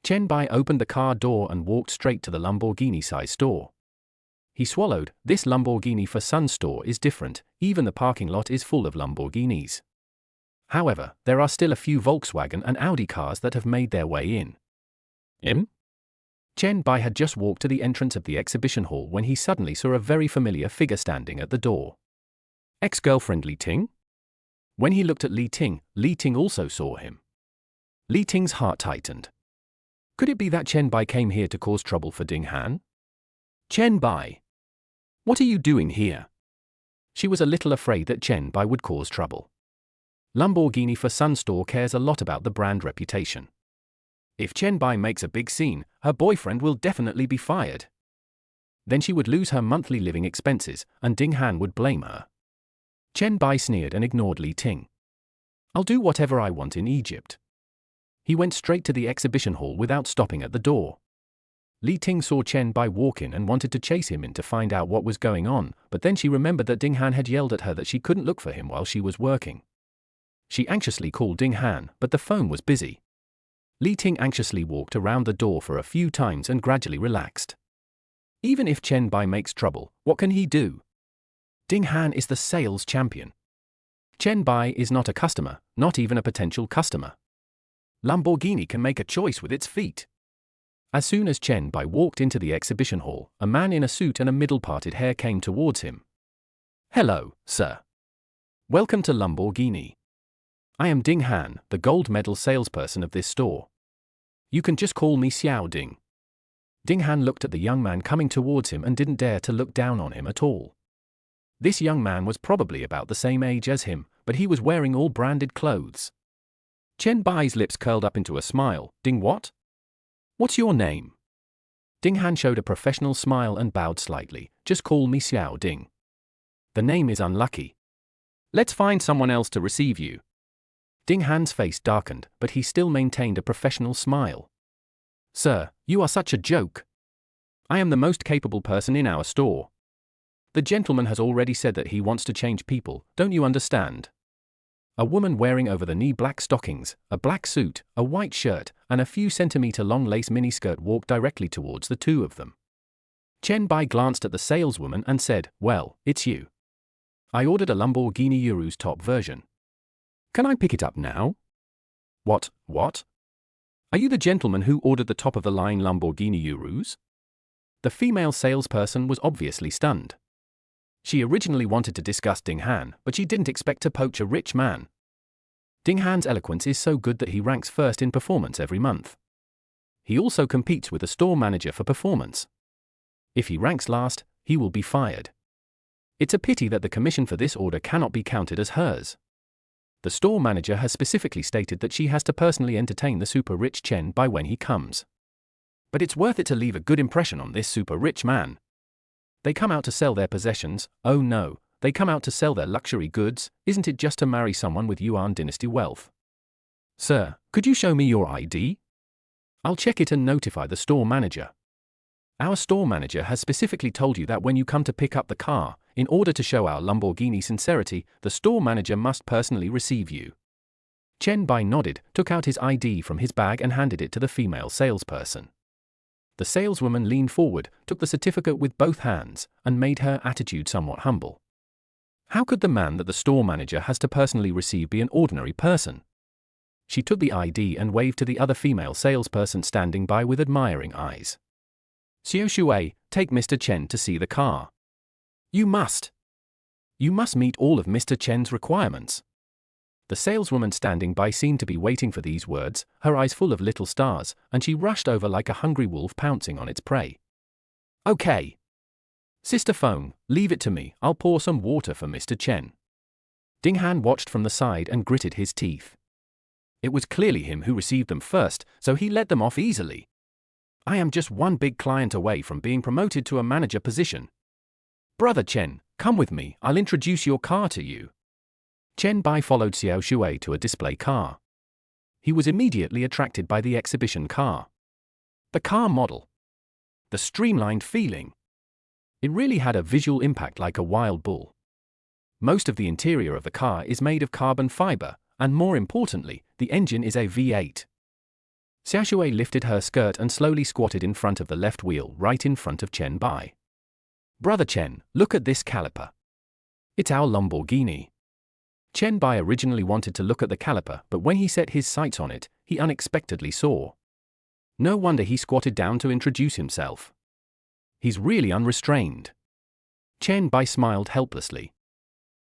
Chen Bai opened the car door and walked straight to the Lamborghini Sai store. He swallowed, this Lamborghini for Sun store is different, even the parking lot is full of Lamborghinis. However, there are still a few Volkswagen and Audi cars that have made their way in. Chen Bai had just walked to the entrance of the exhibition hall when he suddenly saw a very familiar figure standing at the door. Ex-girlfriend Li Ting? When he looked at Li Ting also saw him. Li Ting's heart tightened. Could it be that Chen Bai came here to cause trouble for Ding Han? Chen Bai. What are you doing here? She was a little afraid that Chen Bai would cause trouble. Lamborghini for Sun store cares a lot about the brand reputation. If Chen Bai makes a big scene, her boyfriend will definitely be fired. Then she would lose her monthly living expenses, and Ding Han would blame her. Chen Bai sneered and ignored Li Ting. I'll do whatever I want in Egypt. He went straight to the exhibition hall without stopping at the door. Li Ting saw Chen Bai walk in and wanted to chase him in to find out what was going on, but then she remembered that Ding Han had yelled at her that she couldn't look for him while she was working. She anxiously called Ding Han, but the phone was busy. Li Ting anxiously walked around the door for a few times and gradually relaxed. Even if Chen Bai makes trouble, what can he do? Ding Han is the sales champion. Chen Bai is not a customer, not even a potential customer. Lamborghini can make a choice with its feet. As soon as Chen Bai walked into the exhibition hall, a man in a suit and a middle-parted hair came towards him. "Hello, sir. Welcome to Lamborghini. I am Ding Han, the gold medal salesperson of this store. You can just call me Xiao Ding." Ding Han looked at the young man coming towards him and didn't dare to look down on him at all. This young man was probably about the same age as him, but he was wearing all branded clothes. Chen Bai's lips curled up into a smile. "Ding what? What's your name?" Ding Han showed a professional smile and bowed slightly. "Just call me Xiao Ding. The name is unlucky. Let's find someone else to receive you." Ding Han's face darkened, but he still maintained a professional smile. "Sir, you are such a joke. I am the most capable person in our store. The gentleman has already said that he wants to change people, don't you understand?" A woman wearing over-the-knee black stockings, a black suit, a white shirt, and a few centimeter-long lace miniskirt walked directly towards the two of them. Chen Bai glanced at the saleswoman and said, "Well, it's you. I ordered a Lamborghini Urus top version. Can I pick it up now?" What? Are you the gentleman who ordered the top-of-the-line Lamborghini Urus?" The female salesperson was obviously stunned. She originally wanted to discuss Ding Han, but she didn't expect to poach a rich man. Ding Han's eloquence is so good that he ranks first in performance every month. He also competes with the store manager for performance. If he ranks last, he will be fired. It's a pity that the commission for this order cannot be counted as hers. The store manager has specifically stated that she has to personally entertain the super-rich Chen Bai when he comes. But it's worth it to leave a good impression on this super-rich man. They come out to sell their possessions. Oh no, they come out to sell their luxury goods. Isn't it just to marry someone with Yuan dynasty wealth? "Sir, could you show me your ID? I'll check it and notify the store manager. Our store manager has specifically told you that when you come to pick up the car, in order to show our Lamborghini sincerity, the store manager must personally receive you." Chen Bai nodded, took out his ID from his bag and handed it to the female salesperson. The saleswoman leaned forward, took the certificate with both hands, and made her attitude somewhat humble. How could the man that the store manager has to personally receive be an ordinary person? She took the ID and waved to the other female salesperson standing by with admiring eyes. "Xiao Shui, take Mr. Chen to see the car. You must meet all of Mr. Chen's requirements." The saleswoman standing by seemed to be waiting for these words, her eyes full of little stars, and she rushed over like a hungry wolf pouncing on its prey. "Okay. Sister Feng, leave it to me, I'll pour some water for Mr. Chen." Ding Han watched from the side and gritted his teeth. It was clearly him who received them first, so he let them off easily. "I am just one big client away from being promoted to a manager position. Brother Chen, come with me, I'll introduce your car to you." Chen Bai followed Xiao Shui to a display car. He was immediately attracted by the exhibition car. The car model. The streamlined feeling. It really had a visual impact like a wild bull. Most of the interior of the car is made of carbon fiber, and more importantly, the engine is a V8. Xiao Shui lifted her skirt and slowly squatted in front of the left wheel right in front of Chen Bai. "Brother Chen, look at this caliper. It's our Lamborghini." Chen Bai originally wanted to look at the caliper, but when he set his sights on it, he unexpectedly saw. No wonder he squatted down to introduce himself. He's really unrestrained. Chen Bai smiled helplessly.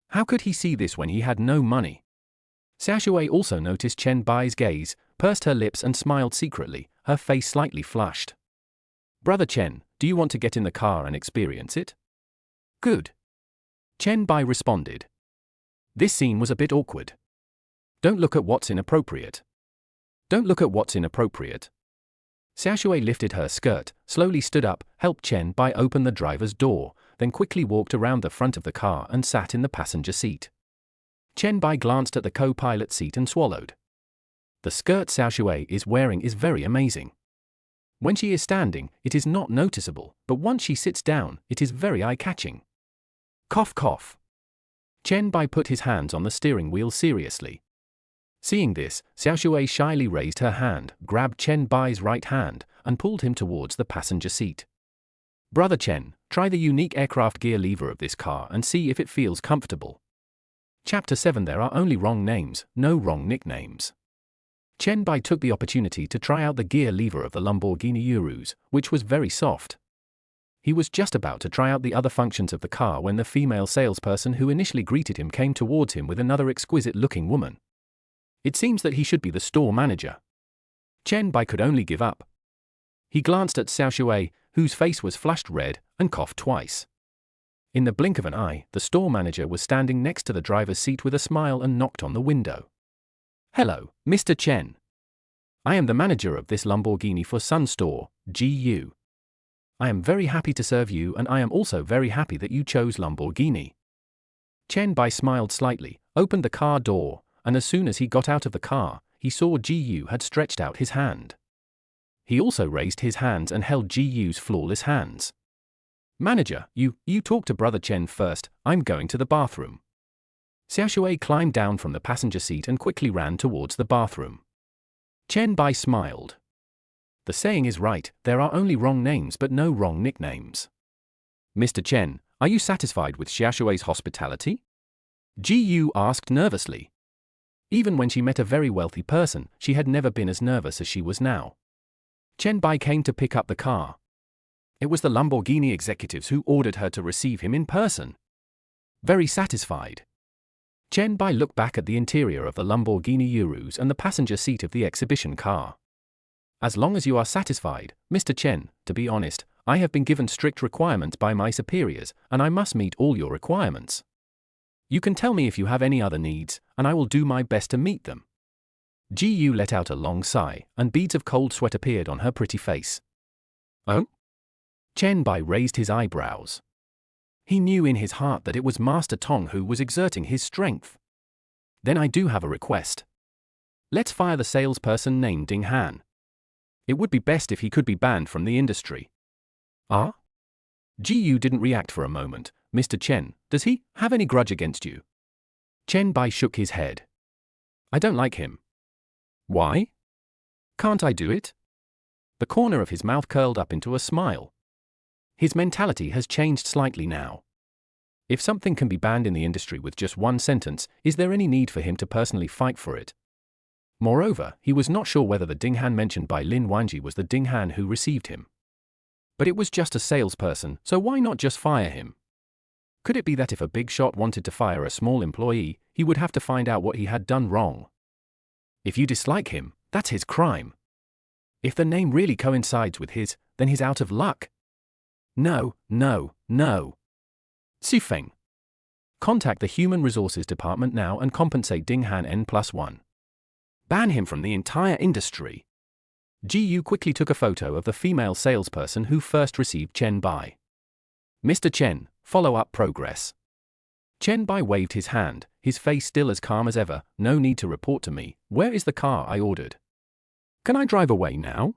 How could he see this when he had no money? Xiao Shui also noticed Chen Bai's gaze, pursed her lips and smiled secretly, her face slightly flushed. "Brother Chen, do you want to get in the car and experience it?" "Good." Chen Bai responded. This scene was a bit awkward. "Don't look at what's inappropriate. Don't look at what's inappropriate." Xiao Shui lifted her skirt, slowly stood up, helped Chen Bai open the driver's door, then quickly walked around the front of the car and sat in the passenger seat. Chen Bai glanced at the co-pilot seat and swallowed. The skirt Xiao Shui is wearing is very amazing. When she is standing, it is not noticeable, but once she sits down, it is very eye-catching. Cough cough. Chen Bai put his hands on the steering wheel seriously. Seeing this, Xiao Shui shyly raised her hand, grabbed Chen Bai's right hand, and pulled him towards the passenger seat. Brother Chen, try the unique aircraft gear lever of this car and see if it feels comfortable. Chapter 7. There are only wrong names, no wrong nicknames. Chen Bai took the opportunity to try out the gear lever of the Lamborghini Urus, which was very soft. He was just about to try out the other functions of the car when the female salesperson who initially greeted him came towards him with another exquisite-looking woman. It seems that he should be the store manager. Chen Bai could only give up. He glanced at Xiao Shui, whose face was flushed red, and coughed twice. In the blink of an eye, the store manager was standing next to the driver's seat with a smile and knocked on the window. Hello, Mr. Chen. I am the manager of this Lamborghini for Sun store, GU. I am very happy to serve you, and I am also very happy that you chose Lamborghini. Chen Bai smiled slightly, opened the car door, and as soon as he got out of the car, he saw GU had stretched out his hand. He also raised his hands and held GU's flawless hands. Manager, you talk to Brother Chen first, I'm going to the bathroom. Xiao Shui climbed down from the passenger seat and quickly ran towards the bathroom. Chen Bai smiled. The saying is right, there are only wrong names but no wrong nicknames. Mr. Chen, are you satisfied with Xiao Shui's hospitality? GU asked nervously. Even when she met a very wealthy person, she had never been as nervous as she was now. Chen Bai came to pick up the car. It was the Lamborghini executives who ordered her to receive him in person. Very satisfied. Chen Bai looked back at the interior of the Lamborghini Urus and the passenger seat of the exhibition car. As long as you are satisfied, Mr. Chen, to be honest, I have been given strict requirements by my superiors, and I must meet all your requirements. You can tell me if you have any other needs, and I will do my best to meet them. GU let out a long sigh, and beads of cold sweat appeared on her pretty face. Oh? Chen Bai raised his eyebrows. He knew in his heart that it was Master Tong who was exerting his strength. Then I do have a request. Let's fire the salesperson named Ding Han. It would be best if he could be banned from the industry. Ah? GU didn't react for a moment. Mr. Chen, does he have any grudge against you? Chen Bai shook his head. I don't like him. Why? Can't I do it? The corner of his mouth curled up into a smile. His mentality has changed slightly now. If something can be banned in the industry with just one sentence, is there any need for him to personally fight for it? Moreover, he was not sure whether the Ding Han mentioned by Lin Wanji was the Ding Han who received him. But it was just a salesperson, so why not just fire him? Could it be that if a big shot wanted to fire a small employee, he would have to find out what he had done wrong? If you dislike him, that's his crime. If the name really coincides with his, then he's out of luck. No. Sifeng. Contact the Human Resources Department now and compensate Ding Han N+1. Ban him from the entire industry. GU quickly took a photo of the female salesperson who first received Chen Bai. Mr. Chen, follow-up progress. Chen Bai waved his hand, his face still as calm as ever. No need to report to me. Where is the car I ordered? Can I drive away now?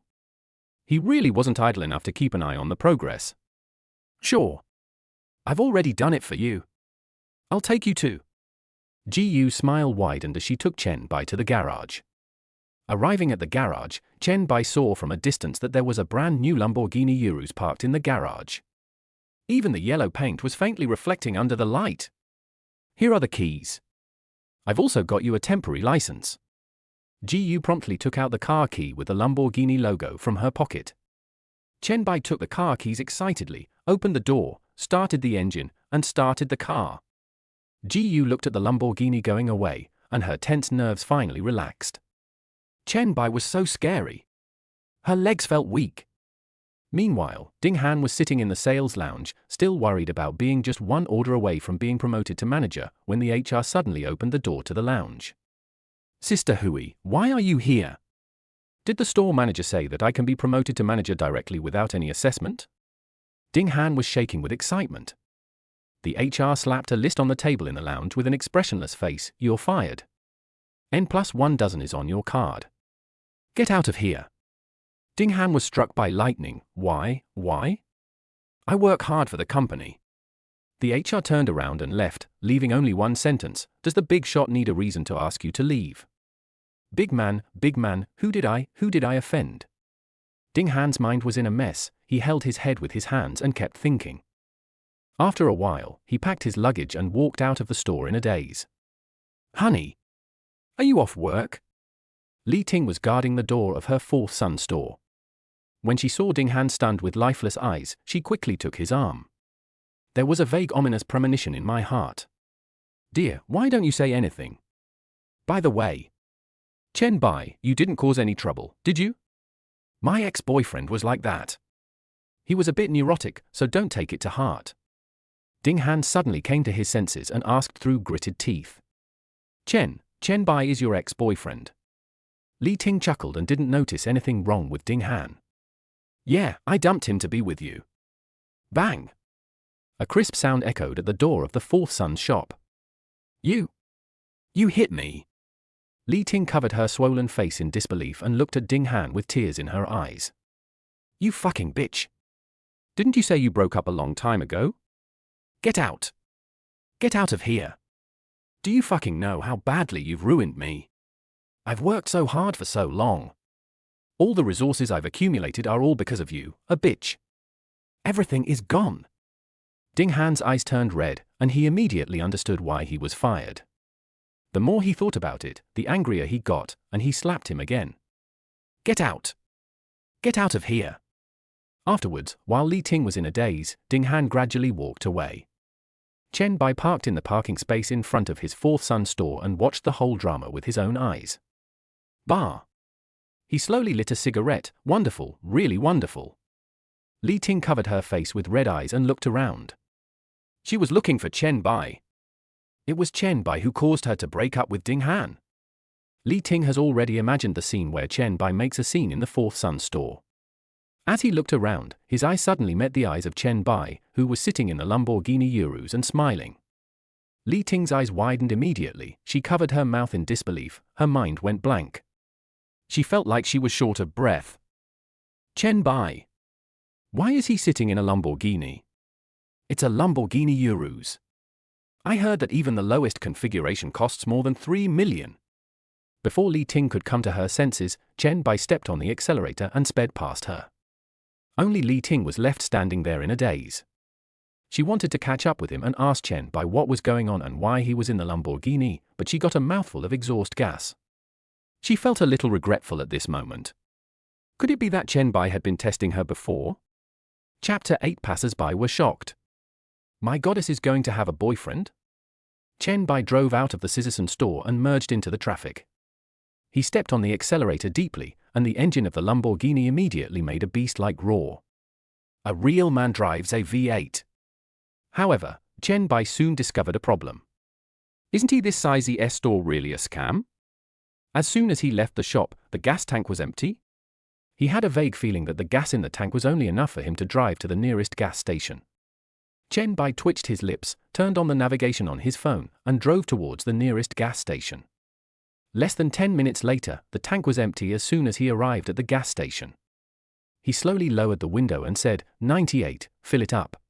He really wasn't idle enough to keep an eye on the progress. Sure. I've already done it for you. I'll take you too. GU's smile widened as she took Chen Bai to the garage. Arriving at the garage, Chen Bai saw from a distance that there was a brand new Lamborghini Urus parked in the garage. Even the yellow paint was faintly reflecting under the light. Here are the keys. I've also got you a temporary license. GU promptly took out the car key with the Lamborghini logo from her pocket. Chen Bai took the car keys excitedly, opened the door, started the engine, and started the car. GU looked at the Lamborghini going away, and her tense nerves finally relaxed. Chen Bai was so scary. Her legs felt weak. Meanwhile, Ding Han was sitting in the sales lounge, still worried about being just one order away from being promoted to manager, when the HR suddenly opened the door to the lounge. Sister Hui, why are you here? Did the store manager say that I can be promoted to manager directly without any assessment? Ding Han was shaking with excitement. The HR slapped a list on the table in the lounge with an expressionless face. You're fired. N+1 dozen is on your card. Get out of here. Ding Han was struck by lightning. Why? I work hard for the company. The HR turned around and left, leaving only one sentence. Does the big shot need a reason to ask you to leave? Big man, who did I offend? Ding Han's mind was in a mess. He held his head with his hands and kept thinking. After a while, he packed his luggage and walked out of the store in a daze. Honey, are you off work? Li Ting was guarding the door of her Fourth Son store. When she saw Ding Han stunned with lifeless eyes, she quickly took his arm. There was a vague ominous premonition in my heart. Dear, why don't you say anything? By the way, Chen Bai, you didn't cause any trouble, did you? My ex-boyfriend was like that. He was a bit neurotic, so don't take it to heart. Ding Han suddenly came to his senses and asked through gritted teeth. Chen Bai is your ex-boyfriend. Li Ting chuckled and didn't notice anything wrong with Ding Han. Yeah, I dumped him to be with you. Bang! A crisp sound echoed at the door of the Fourth Son's shop. You hit me. Li Ting covered her swollen face in disbelief and looked at Ding Han with tears in her eyes. You fucking bitch. Didn't you say you broke up a long time ago? Get out. Get out of here. Do you fucking know how badly you've ruined me? I've worked so hard for so long. All the resources I've accumulated are all because of you, a bitch. Everything is gone. Ding Han's eyes turned red, and he immediately understood why he was fired. The more he thought about it, the angrier he got, and he slapped him again. Get out. Get out of here. Afterwards, while Li Ting was in a daze, Ding Han gradually walked away. Chen Bai parked in the parking space in front of his Fourth Son store and watched the whole drama with his own eyes. Bah! He slowly lit a cigarette. Wonderful, really wonderful. Li Ting covered her face with red eyes and looked around. She was looking for Chen Bai. It was Chen Bai who caused her to break up with Ding Han. Li Ting has already imagined the scene where Chen Bai makes a scene in the Fourth Son store. As he looked around, his eyes suddenly met the eyes of Chen Bai, who was sitting in the Lamborghini Urus and smiling. Li Ting's eyes widened immediately. She covered her mouth in disbelief. Her mind went blank. She felt like she was short of breath. Chen Bai. Why is he sitting in a Lamborghini? It's a Lamborghini Urus. I heard that even the lowest configuration costs more than 3 million. Before Li Ting could come to her senses, Chen Bai stepped on the accelerator and sped past her. Only Li Ting was left standing there in a daze. She wanted to catch up with him and ask Chen Bai what was going on and why he was in the Lamborghini, but she got a mouthful of exhaust gas. She felt a little regretful at this moment. Could it be that Chen Bai had been testing her before? Chapter 8. Passers-by were shocked. My goddess is going to have a boyfriend? Chen Bai drove out of the Citizen store and merged into the traffic. He stepped on the accelerator deeply, and the engine of the Lamborghini immediately made a beast-like roar. A real man drives a V8. However, Chen Bai soon discovered a problem. Isn't he this size S store really a scam? As soon as he left the shop, the gas tank was empty. He had a vague feeling that the gas in the tank was only enough for him to drive to the nearest gas station. Chen Bai twitched his lips, turned on the navigation on his phone, and drove towards the nearest gas station. Less than 10 minutes later, the tank was empty as soon as he arrived at the gas station. He slowly lowered the window and said, 98, fill it up.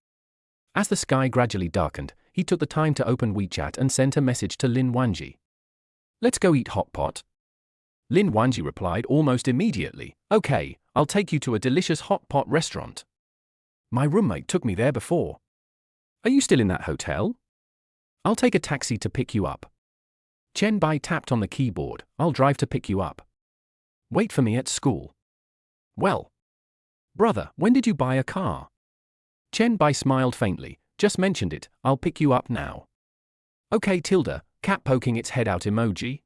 As the sky gradually darkened, he took the time to open WeChat and sent a message to Lin Wanji. Let's go eat hot pot. Lin Wanji replied almost immediately, okay, I'll take you to a delicious hot pot restaurant. My roommate took me there before. Are you still in that hotel? I'll take a taxi to pick you up. Chen Bai tapped on the keyboard. I'll drive to pick you up. Wait for me at school. Well, brother, when did you buy a car? Chen Bai smiled faintly. Just mentioned it, I'll pick you up now. Okay tilde, cat poking its head out emoji.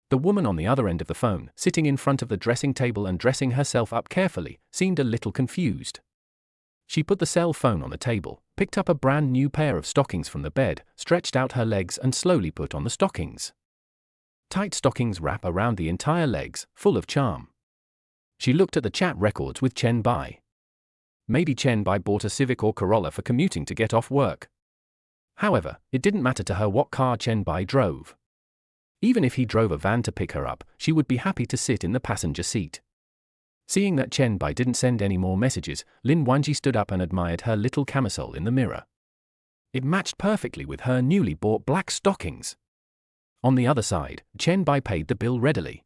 The woman on the other end of the phone, sitting in front of the dressing table and dressing herself up carefully, seemed a little confused. She put the cell phone on the table, picked up a brand new pair of stockings from the bed, stretched out her legs and slowly put on the stockings. Tight stockings wrap around the entire legs, full of charm. She looked at the chat records with Chen Bai. Maybe Chen Bai bought a Civic or Corolla for commuting to get off work. However, it didn't matter to her what car Chen Bai drove. Even if he drove a van to pick her up, she would be happy to sit in the passenger seat. Seeing that Chen Bai didn't send any more messages, Lin Wanji stood up and admired her little camisole in the mirror. It matched perfectly with her newly bought black stockings. On the other side, Chen Bai paid the bill readily.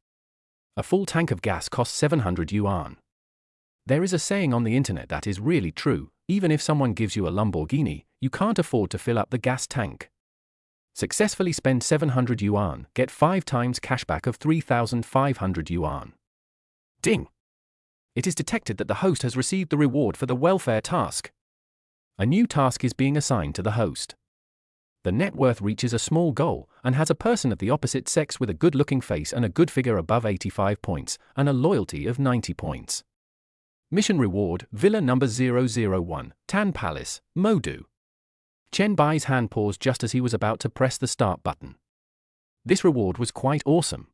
A full tank of gas cost 700 yuan. There is a saying on the internet that is really true: even if someone gives you a Lamborghini, you can't afford to fill up the gas tank. Successfully spend 700 yuan, get 5 times cashback of 3,500 yuan. Ding! It is detected that the host has received the reward for the welfare task. A new task is being assigned to the host. The net worth reaches a small goal and has a person of the opposite sex with a good-looking face and a good figure above 85 points and a loyalty of 90 points. Mission reward: Villa number 001, Tan Palace, Modu. Chen Bai's hand paused just as he was about to press the start button. This reward was quite awesome.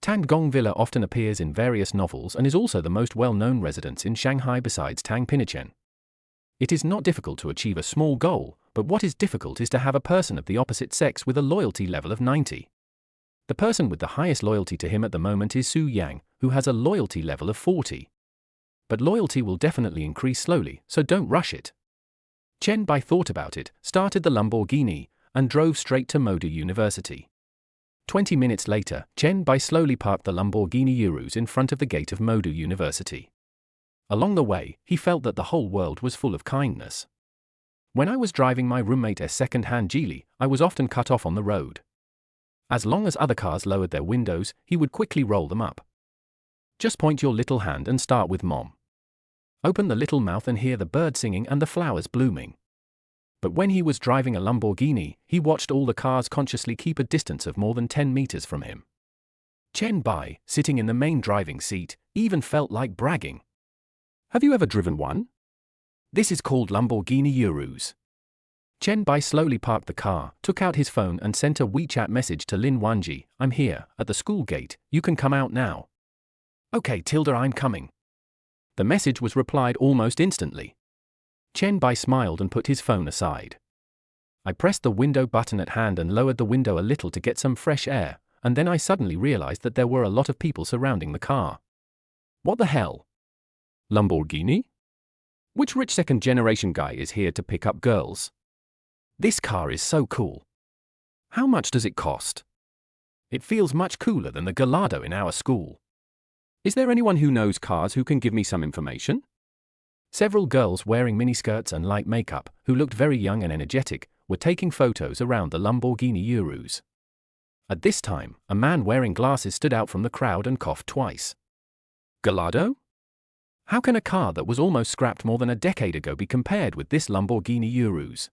Tan Gong Villa often appears in various novels and is also the most well-known residence in Shanghai besides Tang Pinichen. It is not difficult to achieve a small goal, but what is difficult is to have a person of the opposite sex with a loyalty level of 90. The person with the highest loyalty to him at the moment is Su Yang, who has a loyalty level of 40. But loyalty will definitely increase slowly, so don't rush it. Chen Bai thought about it, started the Lamborghini, and drove straight to Modu University. 20 minutes later, Chen Bai slowly parked the Lamborghini Urus in front of the gate of Modu University. Along the way, he felt that the whole world was full of kindness. When I was driving my roommate's second-hand Geely, I was often cut off on the road. As long as other cars lowered their windows, he would quickly roll them up. Just point your little hand and start with Mom. Open the little mouth and hear the bird singing and the flowers blooming. But when he was driving a Lamborghini, he watched all the cars consciously keep a distance of more than 10 meters from him. Chen Bai, sitting in the main driving seat, even felt like bragging. Have you ever driven one? This is called Lamborghini Urus. Chen Bai slowly parked the car, took out his phone and sent a WeChat message to Lin Wanji: "I'm here, at the school gate, you can come out now." "Okay, Tilda, I'm coming." The message was replied almost instantly. Chen Bai smiled and put his phone aside. I pressed the window button at hand and lowered the window a little to get some fresh air, and then I suddenly realized that there were a lot of people surrounding the car. What the hell? Lamborghini? Which rich second-generation guy is here to pick up girls? This car is so cool. How much does it cost? It feels much cooler than the Gallardo in our school. Is there anyone who knows cars who can give me some information? Several girls wearing miniskirts and light makeup, who looked very young and energetic, were taking photos around the Lamborghini Urus. At this time, a man wearing glasses stood out from the crowd and coughed twice. Gallardo? How can a car that was almost scrapped more than a decade ago be compared with this Lamborghini Urus?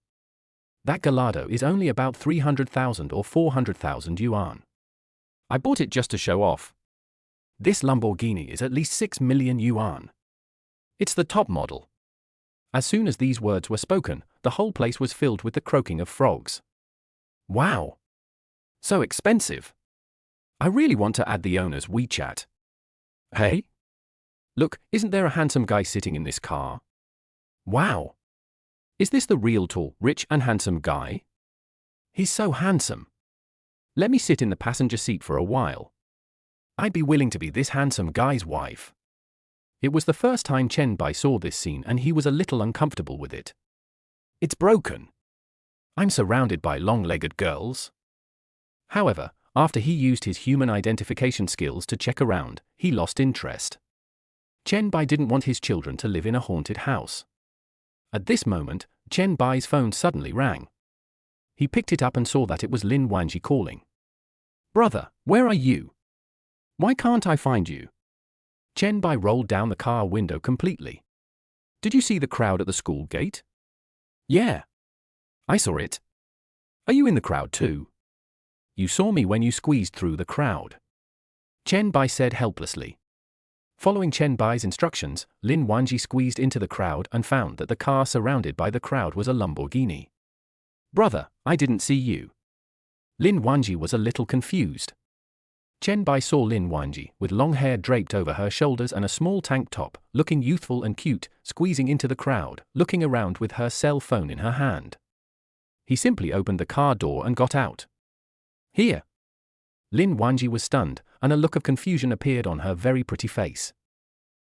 That Gallardo is only about 300,000 or 400,000 yuan. I bought it just to show off. This Lamborghini is at least 6 million yuan. It's the top model. As soon as these words were spoken, the whole place was filled with the croaking of frogs. Wow! So expensive. I really want to add the owner's WeChat. Hey? Look, isn't there a handsome guy sitting in this car? Wow! Is this the real tall, rich and handsome guy? He's so handsome. Let me sit in the passenger seat for a while. I'd be willing to be this handsome guy's wife. It was the first time Chen Bai saw this scene and he was a little uncomfortable with it. It's broken. I'm surrounded by long-legged girls. However, after he used his human identification skills to check around, he lost interest. Chen Bai didn't want his children to live in a haunted house. At this moment, Chen Bai's phone suddenly rang. He picked it up and saw that it was Lin Wanji calling. "Brother, where are you? Why can't I find you?" Chen Bai rolled down the car window completely. "Did you see the crowd at the school gate?" "Yeah. I saw it. Are you in the crowd too?" "You saw me when you squeezed through the crowd," Chen Bai said helplessly. Following Chen Bai's instructions, Lin Wanji squeezed into the crowd and found that the car surrounded by the crowd was a Lamborghini. "Brother, I didn't see you." Lin Wanji was a little confused. Chen Bai saw Lin Wanji, with long hair draped over her shoulders and a small tank top, looking youthful and cute, squeezing into the crowd, looking around with her cell phone in her hand. He simply opened the car door and got out. Here. Lin Wanji was stunned, and a look of confusion appeared on her very pretty face.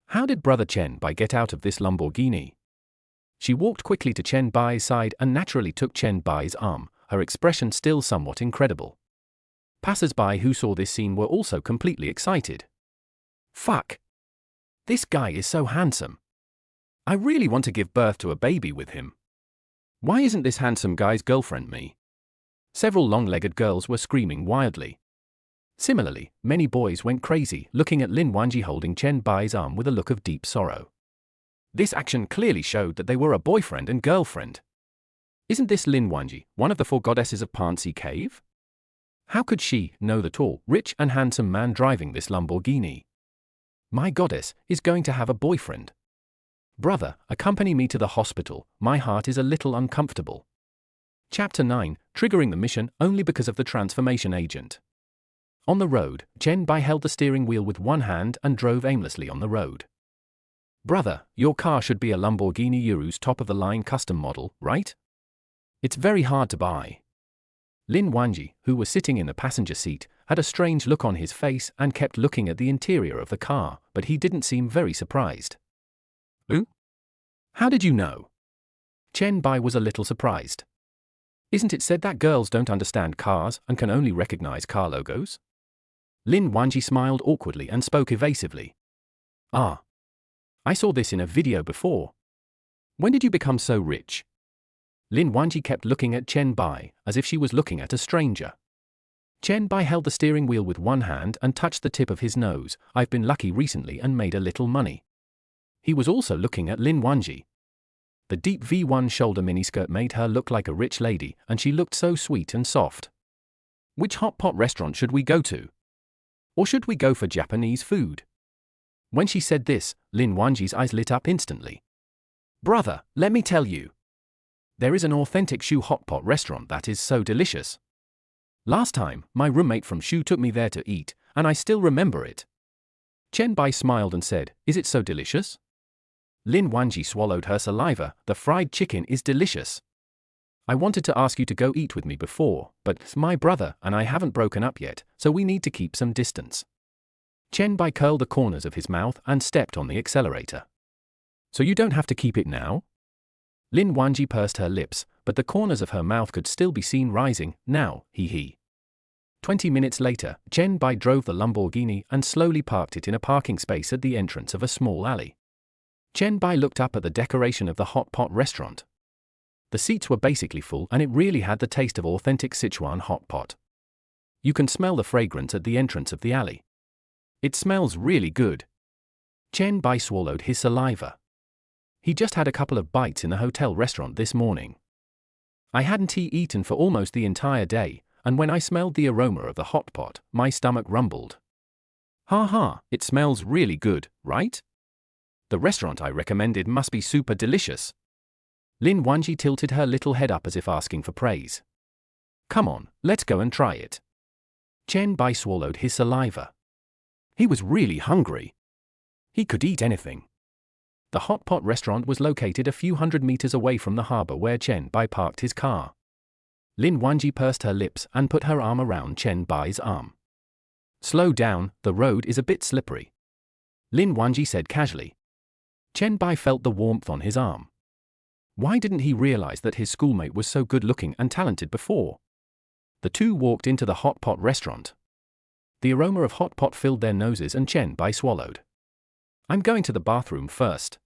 How did Brother Chen Bai get out of this Lamborghini? She walked quickly to Chen Bai's side and naturally took Chen Bai's arm, her expression still somewhat incredible. Passers-by who saw this scene were also completely excited. Fuck! This guy is so handsome. I really want to give birth to a baby with him. Why isn't this handsome guy's girlfriend me? Several long-legged girls were screaming wildly. Similarly, many boys went crazy, looking at Lin Wanji holding Chen Bai's arm with a look of deep sorrow. This action clearly showed that they were a boyfriend and girlfriend. Isn't this Lin Wanji, one of the 4 goddesses of Pansi Cave? How could she know the tall, rich and handsome man driving this Lamborghini? My goddess is going to have a boyfriend. Brother, accompany me to the hospital, my heart is a little uncomfortable. Chapter 9, triggering the mission only because of the transformation agent. On the road, Chen Bai held the steering wheel with one hand and drove aimlessly on the road. Brother, your car should be a Lamborghini Urus top-of-the-line custom model, right? It's very hard to buy. Lin Wanji, who was sitting in the passenger seat, had a strange look on his face and kept looking at the interior of the car, but he didn't seem very surprised. Ooh? How did you know? Chen Bai was a little surprised. Isn't it said that girls don't understand cars and can only recognize car logos? Lin Wanji smiled awkwardly and spoke evasively. Ah. I saw this in a video before. When did you become so rich? Lin Wanji kept looking at Chen Bai, as if she was looking at a stranger. Chen Bai held the steering wheel with one hand and touched the tip of his nose. I've been lucky recently and made a little money. He was also looking at Lin Wanji. The deep V1 shoulder miniskirt made her look like a rich lady, and she looked so sweet and soft. Which hot pot restaurant should we go to? Or should we go for Japanese food? When she said this, Lin Wanji's eyes lit up instantly. Brother, let me tell you. There is an authentic Shu hot pot restaurant that is so delicious. Last time, my roommate from Shu took me there to eat, and I still remember it. Chen Bai smiled and said, is it so delicious? Lin Wanji swallowed her saliva. The fried chicken is delicious. I wanted to ask you to go eat with me before, but my brother and I haven't broken up yet, so we need to keep some distance. Chen Bai curled the corners of his mouth and stepped on the accelerator. So you don't have to keep it now? Lin Wanji pursed her lips, but the corners of her mouth could still be seen rising. Now, hee. 20 minutes later, Chen Bai drove the Lamborghini and slowly parked it in a parking space at the entrance of a small alley. Chen Bai looked up at the decoration of the hot pot restaurant. The seats were basically full and it really had the taste of authentic Sichuan hot pot. You can smell the fragrance at the entrance of the alley. It smells really good. Chen Bai swallowed his saliva. He just had a couple of bites in the hotel restaurant this morning. I hadn't eaten for almost the entire day, and when I smelled the aroma of the hot pot, my stomach rumbled. Ha, it smells really good, right? The restaurant I recommended must be super delicious. Lin Wanji tilted her little head up as if asking for praise. Come on, let's go and try it. Chen Bai swallowed his saliva. He was really hungry. He could eat anything. The hot pot restaurant was located a few hundred meters away from the harbor where Chen Bai parked his car. Lin Wanji pursed her lips and put her arm around Chen Bai's arm. Slow down, the road is a bit slippery. Lin Wanji said casually. Chen Bai felt the warmth on his arm. Why didn't he realize that his schoolmate was so good-looking and talented before? The two walked into the hot pot restaurant. The aroma of hot pot filled their noses and Chen Bai swallowed. I'm going to the bathroom first.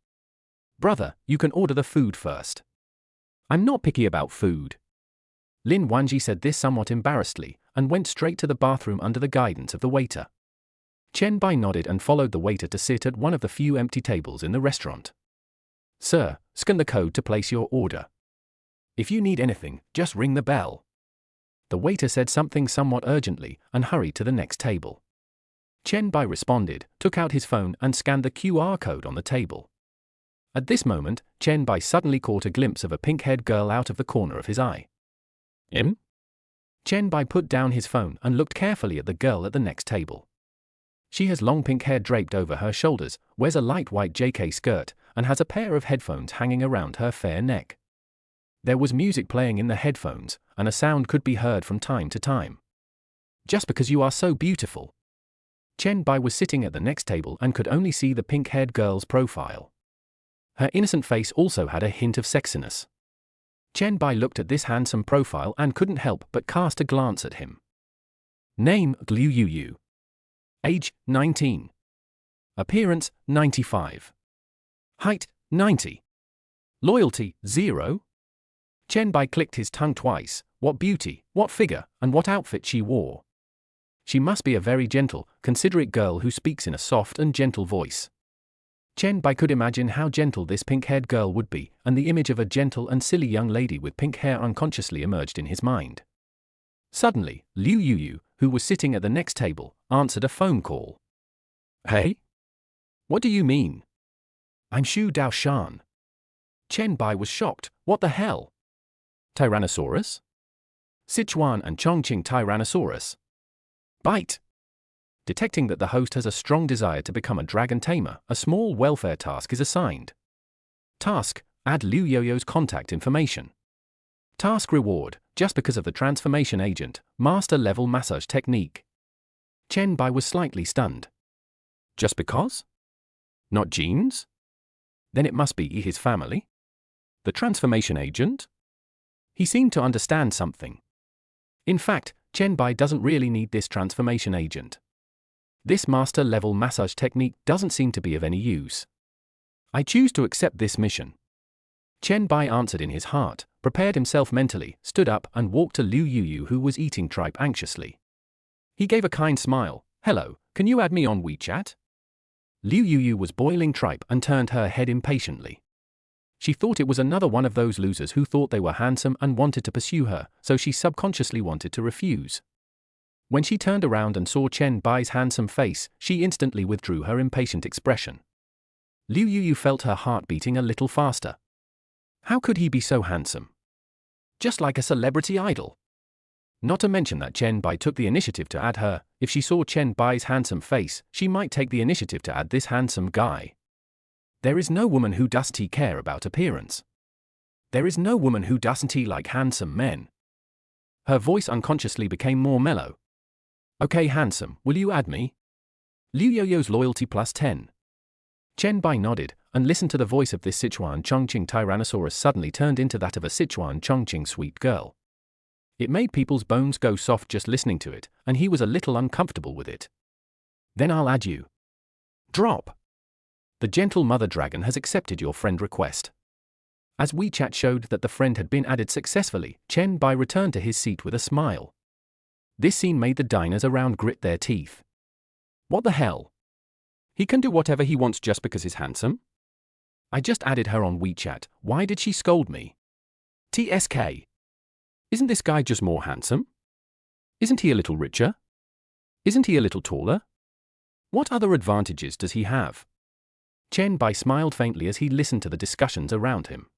Brother, you can order the food first. I'm not picky about food. Lin Wanji said this somewhat embarrassedly, and went straight to the bathroom under the guidance of the waiter. Chen Bai nodded and followed the waiter to sit at one of the few empty tables in the restaurant. Sir, scan the code to place your order. If you need anything, just ring the bell. The waiter said something somewhat urgently and hurried to the next table. Chen Bai responded, took out his phone and scanned the QR code on the table. At this moment, Chen Bai suddenly caught a glimpse of a pink-haired girl out of the corner of his eye. Chen Bai put down his phone and looked carefully at the girl at the next table. She has long pink hair draped over her shoulders, wears a light white JK skirt, and has a pair of headphones hanging around her fair neck. There was music playing in the headphones, and a sound could be heard from time to time. Just because you are so beautiful. Chen Bai was sitting at the next table and could only see the pink-haired girl's profile. Her innocent face also had a hint of sexiness. Chen Bai looked at this handsome profile and couldn't help but cast a glance at him. Name: Liu Yuyu. Age: 19. Appearance: 95. Height: 90. Loyalty: 0. Chen Bai clicked his tongue twice. What beauty, what figure, and what outfit she wore. She must be a very gentle, considerate girl who speaks in a soft and gentle voice. Chen Bai could imagine how gentle this pink-haired girl would be, and the image of a gentle and silly young lady with pink hair unconsciously emerged in his mind. Suddenly, Liu Yuyu, who was sitting at the next table, answered a phone call. Hey? What do you mean? I'm Xu Daoshan. Chen Bai was shocked. What the hell? Tyrannosaurus? Sichuan and Chongqing Tyrannosaurus. Bite. Detecting that the host has a strong desire to become a dragon tamer, a small welfare task is assigned. Task: add Liu Yoyo's contact information. Task reward: just because of the transformation agent, master level massage technique. Chen Bai was slightly stunned. Just because? Not genes? Then it must be his family? The transformation agent? He seemed to understand something. In fact, Chen Bai doesn't really need this transformation agent. This master-level massage technique doesn't seem to be of any use. I choose to accept this mission. Chen Bai answered in his heart, prepared himself mentally, stood up and walked to Liu Yuyu, who was eating tripe anxiously. He gave a kind smile. Hello, can you add me on WeChat? Liu Yuyu was boiling tripe and turned her head impatiently. She thought it was another one of those losers who thought they were handsome and wanted to pursue her, so she subconsciously wanted to refuse. When she turned around and saw Chen Bai's handsome face, she instantly withdrew her impatient expression. Liu Yuyu felt her heart beating a little faster. How could he be so handsome? Just like a celebrity idol. Not to mention that Chen Bai took the initiative to add her. If she saw Chen Bai's handsome face, she might take the initiative to add this handsome guy. There is no woman who doesn't care about appearance. There is no woman who doesn't like handsome men. Her voice unconsciously became more mellow. Okay, handsome, will you add me? Liu Yoyo's loyalty plus 10. Chen Bai nodded, and listened to the voice of this Sichuan Chongqing Tyrannosaurus suddenly turned into that of a Sichuan Chongqing sweet girl. It made people's bones go soft just listening to it, and he was a little uncomfortable with it. Then I'll add you. Drop. The gentle mother dragon has accepted your friend request. As WeChat showed that the friend had been added successfully, Chen Bai returned to his seat with a smile. This scene made the diners around grit their teeth. What the hell? He can do whatever he wants just because he's handsome? I just added her on WeChat, why did she scold me? TSK. Isn't this guy just more handsome? Isn't he a little richer? Isn't he a little taller? What other advantages does he have? Chen Bai smiled faintly as he listened to the discussions around him.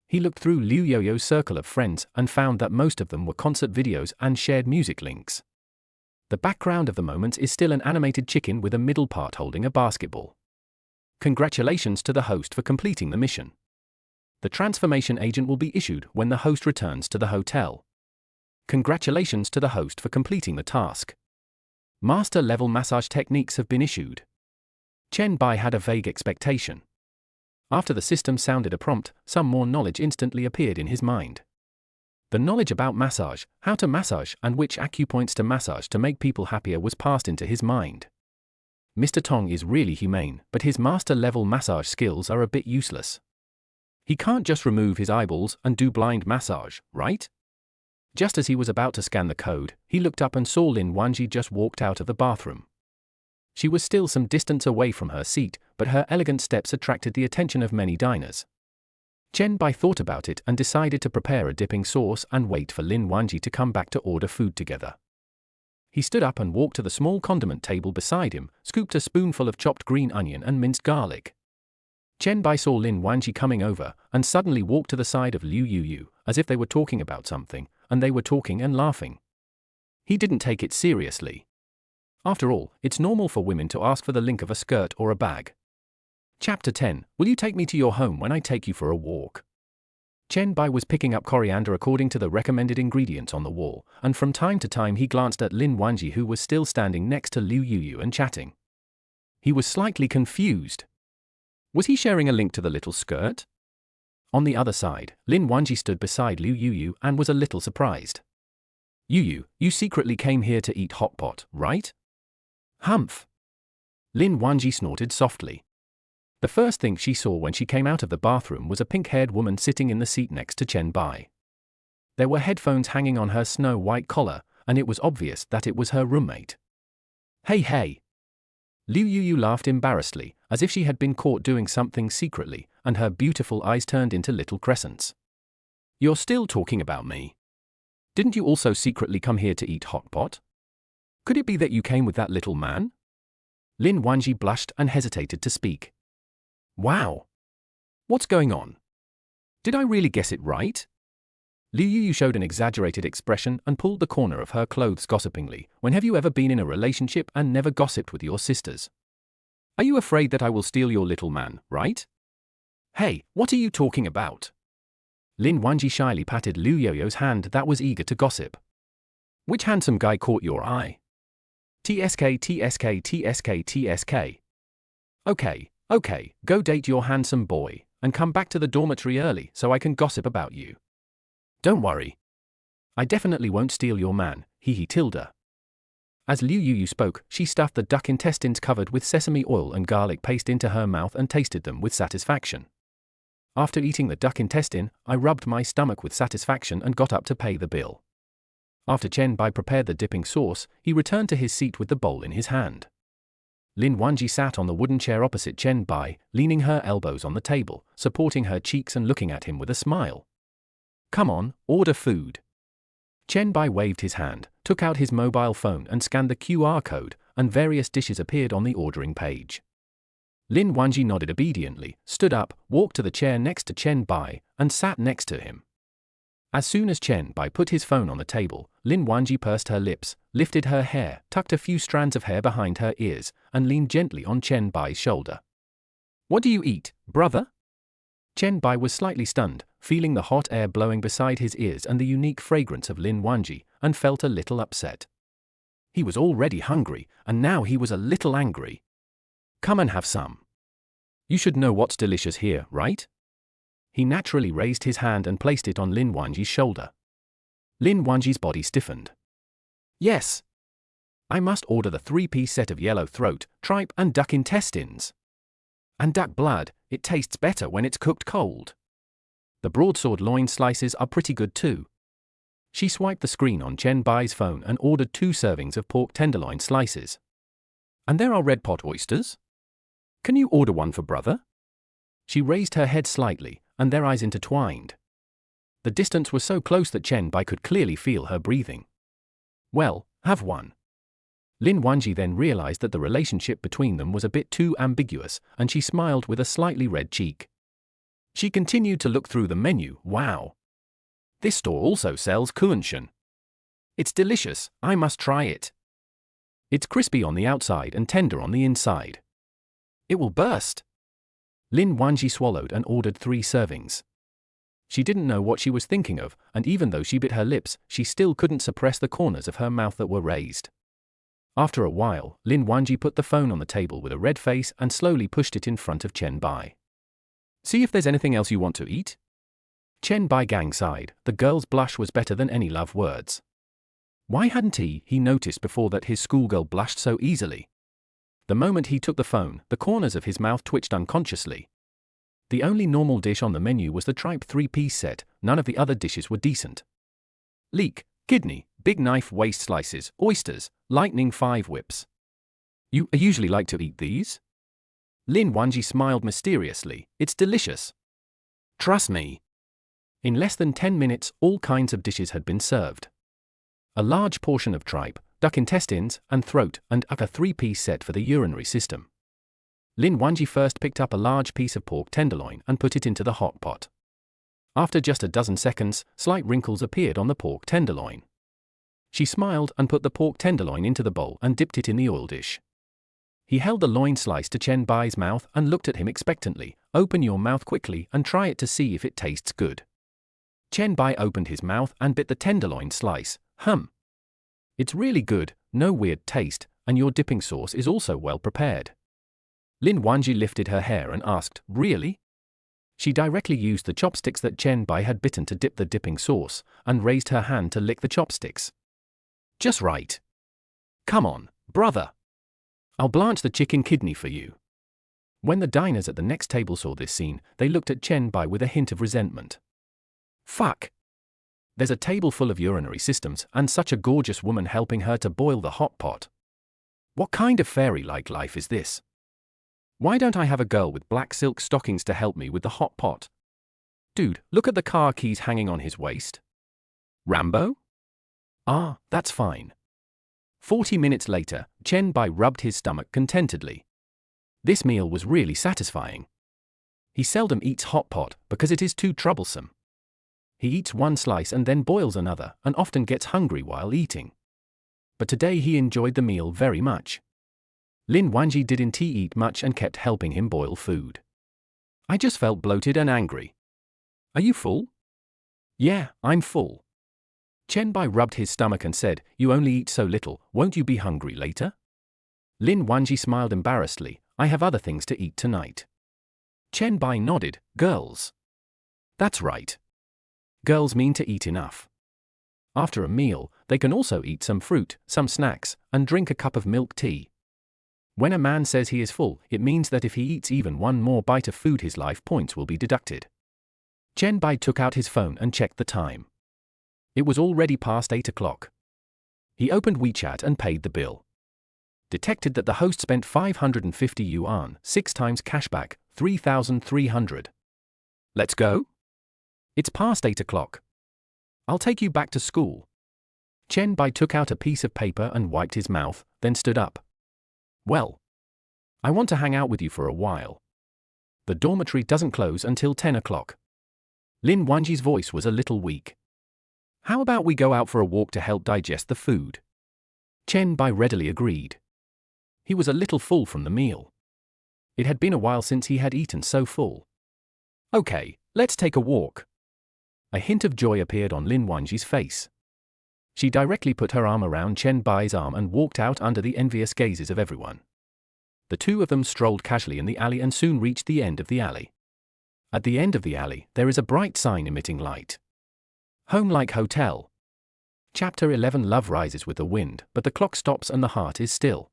He looked through Liu Yoyo's circle of friends and found that most of them were concert videos and shared music links. The background of the moments is still an animated chicken with a middle part holding a basketball. Congratulations to the host for completing the mission. The transformation agent will be issued when the host returns to the hotel. Congratulations to the host for completing the task. Master-level massage techniques have been issued. Chen Bai had a vague expectation. After the system sounded a prompt, some more knowledge instantly appeared in his mind. The knowledge about massage, how to massage, and which acupoints to massage to make people happier was passed into his mind. Mr. Tong is really humane, but his master-level massage skills are a bit useless. He can't just remove his eyeballs and do blind massage, right? Just as he was about to scan the code, he looked up and saw Lin Wanji just walked out of the bathroom. She was still some distance away from her seat, but her elegant steps attracted the attention of many diners. Chen Bai thought about it and decided to prepare a dipping sauce and wait for Lin Wanji to come back to order food together. He stood up and walked to the small condiment table beside him, scooped a spoonful of chopped green onion and minced garlic. Chen Bai saw Lin Wanji coming over, and suddenly walked to the side of Liu Yuyu, as if they were talking about something, and they were talking and laughing. He didn't take it seriously. After all, it's normal for women to ask for the link of a skirt or a bag. Chapter 10. Will you take me to your home when I take you for a walk? Chen Bai was picking up coriander according to the recommended ingredients on the wall, and from time to time he glanced at Lin Wanji, who was still standing next to Liu Yuyu and chatting. He was slightly confused. Was he sharing a link to the little skirt? On the other side, Lin Wanji stood beside Liu Yuyu and was a little surprised. Yuyu, you secretly came here to eat hot pot, right? Humph. Lin Wanji snorted softly. The first thing she saw when she came out of the bathroom was a pink-haired woman sitting in the seat next to Chen Bai. There were headphones hanging on her snow-white collar, and it was obvious that it was her roommate. Hey hey! Liu Yuyu laughed embarrassedly, as if she had been caught doing something secretly, and her beautiful eyes turned into little crescents. You're still talking about me? Didn't you also secretly come here to eat hot pot? Could it be that you came with that little man? Lin Wanji blushed and hesitated to speak. Wow! What's going on? Did I really guess it right? Liu Yuyu showed an exaggerated expression and pulled the corner of her clothes gossipingly. When have you ever been in a relationship and never gossiped with your sisters? Are you afraid that I will steal your little man, right? Hey, what are you talking about? Lin Wanji shyly patted Liu Yoyo's hand that was eager to gossip. Which handsome guy caught your eye? TSK, TSK, TSK, TSK. Okay, go date your handsome boy, and come back to the dormitory early so I can gossip about you. Don't worry. I definitely won't steal your man, hee tilde. As Liu Yuyu spoke, she stuffed the duck intestines covered with sesame oil and garlic paste into her mouth and tasted them with satisfaction. After eating the duck intestine, I rubbed my stomach with satisfaction and got up to pay the bill. After Chen Bai prepared the dipping sauce, he returned to his seat with the bowl in his hand. Lin Wanji sat on the wooden chair opposite Chen Bai, leaning her elbows on the table, supporting her cheeks and looking at him with a smile. Come on, order food. Chen Bai waved his hand, took out his mobile phone and scanned the QR code, and various dishes appeared on the ordering page. Lin Wanji nodded obediently, stood up, walked to the chair next to Chen Bai, and sat next to him. As soon as Chen Bai put his phone on the table, Lin Wanji pursed her lips, lifted her hair, tucked a few strands of hair behind her ears, and leaned gently on Chen Bai's shoulder. What do you eat, brother? Chen Bai was slightly stunned, feeling the hot air blowing beside his ears and the unique fragrance of Lin Wanji, and felt a little upset. He was already hungry, and now he was a little angry. Come and have some. You should know what's delicious here, right? He naturally raised his hand and placed it on Lin Wanji's shoulder. Lin Wanji's body stiffened. Yes. I must order the 3-piece set of yellow throat, tripe and duck intestines. And duck blood, it tastes better when it's cooked cold. The broadsword loin slices are pretty good too. She swiped the screen on Chen Bai's phone and ordered 2 servings of pork tenderloin slices. And there are red pot oysters? Can you order one for brother? She raised her head slightly, and their eyes intertwined. The distance was so close that Chen Bai could clearly feel her breathing. Well, have one. Lin Wanji then realized that the relationship between them was a bit too ambiguous, and she smiled with a slightly red cheek. She continued to look through the menu. Wow. This store also sells kunshan. It's delicious, I must try it. It's crispy on the outside and tender on the inside. It will burst. Lin Wanji swallowed and ordered 3 servings. She didn't know what she was thinking of, and even though she bit her lips, she still couldn't suppress the corners of her mouth that were raised. After a while, Lin Wanji put the phone on the table with a red face and slowly pushed it in front of Chen Bai. See if there's anything else you want to eat? Chen Bai Gang sighed. The girl's blush was better than any love words. Why hadn't he noticed before that his schoolgirl blushed so easily? The moment he took the phone, the corners of his mouth twitched unconsciously. The only normal dish on the menu was the tripe 3-piece set. None of the other dishes were decent. Leek, kidney, big knife waist slices, oysters, lightning 5 whips. You usually like to eat these? Lin Wanji smiled mysteriously. It's delicious. Trust me. In less than 10 minutes, all kinds of dishes had been served. A large portion of tripe, duck intestines, and throat, and a 3-piece set for the urinary system. Lin Wanji first picked up a large piece of pork tenderloin and put it into the hot pot. After just a dozen seconds, slight wrinkles appeared on the pork tenderloin. She smiled and put the pork tenderloin into the bowl and dipped it in the oil dish. He held the loin slice to Chen Bai's mouth and looked at him expectantly. Open your mouth quickly and try it to see if it tastes good. Chen Bai opened his mouth and bit the tenderloin slice. It's really good, no weird taste, and your dipping sauce is also well prepared. Lin Wanji lifted her hair and asked, really? She directly used the chopsticks that Chen Bai had bitten to dip the dipping sauce, and raised her hand to lick the chopsticks. Just right. Come on, brother. I'll blanch the chicken kidney for you. When the diners at the next table saw this scene, they looked at Chen Bai with a hint of resentment. Fuck. There's a table full of urinary systems and such a gorgeous woman helping her to boil the hot pot. What kind of fairy-like life is this? Why don't I have a girl with black silk stockings to help me with the hot pot? Dude, look at the car keys hanging on his waist. Rambo? Ah, that's fine. 40 minutes later, Chen Bai rubbed his stomach contentedly. This meal was really satisfying. He seldom eats hot pot because it is too troublesome. He eats one slice and then boils another, and often gets hungry while eating. But today he enjoyed the meal very much. Lin Wanji didn't eat much and kept helping him boil food. I just felt bloated and angry. Are you full? Yeah, I'm full. Chen Bai rubbed his stomach and said, you only eat so little, won't you be hungry later? Lin Wanji smiled embarrassedly, I have other things to eat tonight. Chen Bai nodded, girls. That's right. Girls mean to eat enough. After a meal, they can also eat some fruit, some snacks, and drink a cup of milk tea. When a man says he is full, it means that if he eats even one more bite of food his life points will be deducted. Chen Bai took out his phone and checked the time. It was already past 8 o'clock. He opened WeChat and paid the bill. Detected that the host spent 550 yuan, 6 times cashback, 3,300. Let's go? It's past 8 o'clock. I'll take you back to school. Chen Bai took out a piece of paper and wiped his mouth, then stood up. Well, I want to hang out with you for a while. The dormitory doesn't close until 10 o'clock. Lin Wanji's voice was a little weak. How about we go out for a walk to help digest the food? Chen Bai readily agreed. He was a little full from the meal. It had been a while since he had eaten so full. Okay, let's take a walk. A hint of joy appeared on Lin Wanji's face. She directly put her arm around Chen Bai's arm and walked out under the envious gazes of everyone. The two of them strolled casually in the alley and soon reached the end of the alley. At the end of the alley, there is a bright sign emitting light. Home like hotel. Chapter 11 Love rises with the wind, but the clock stops and the heart is still.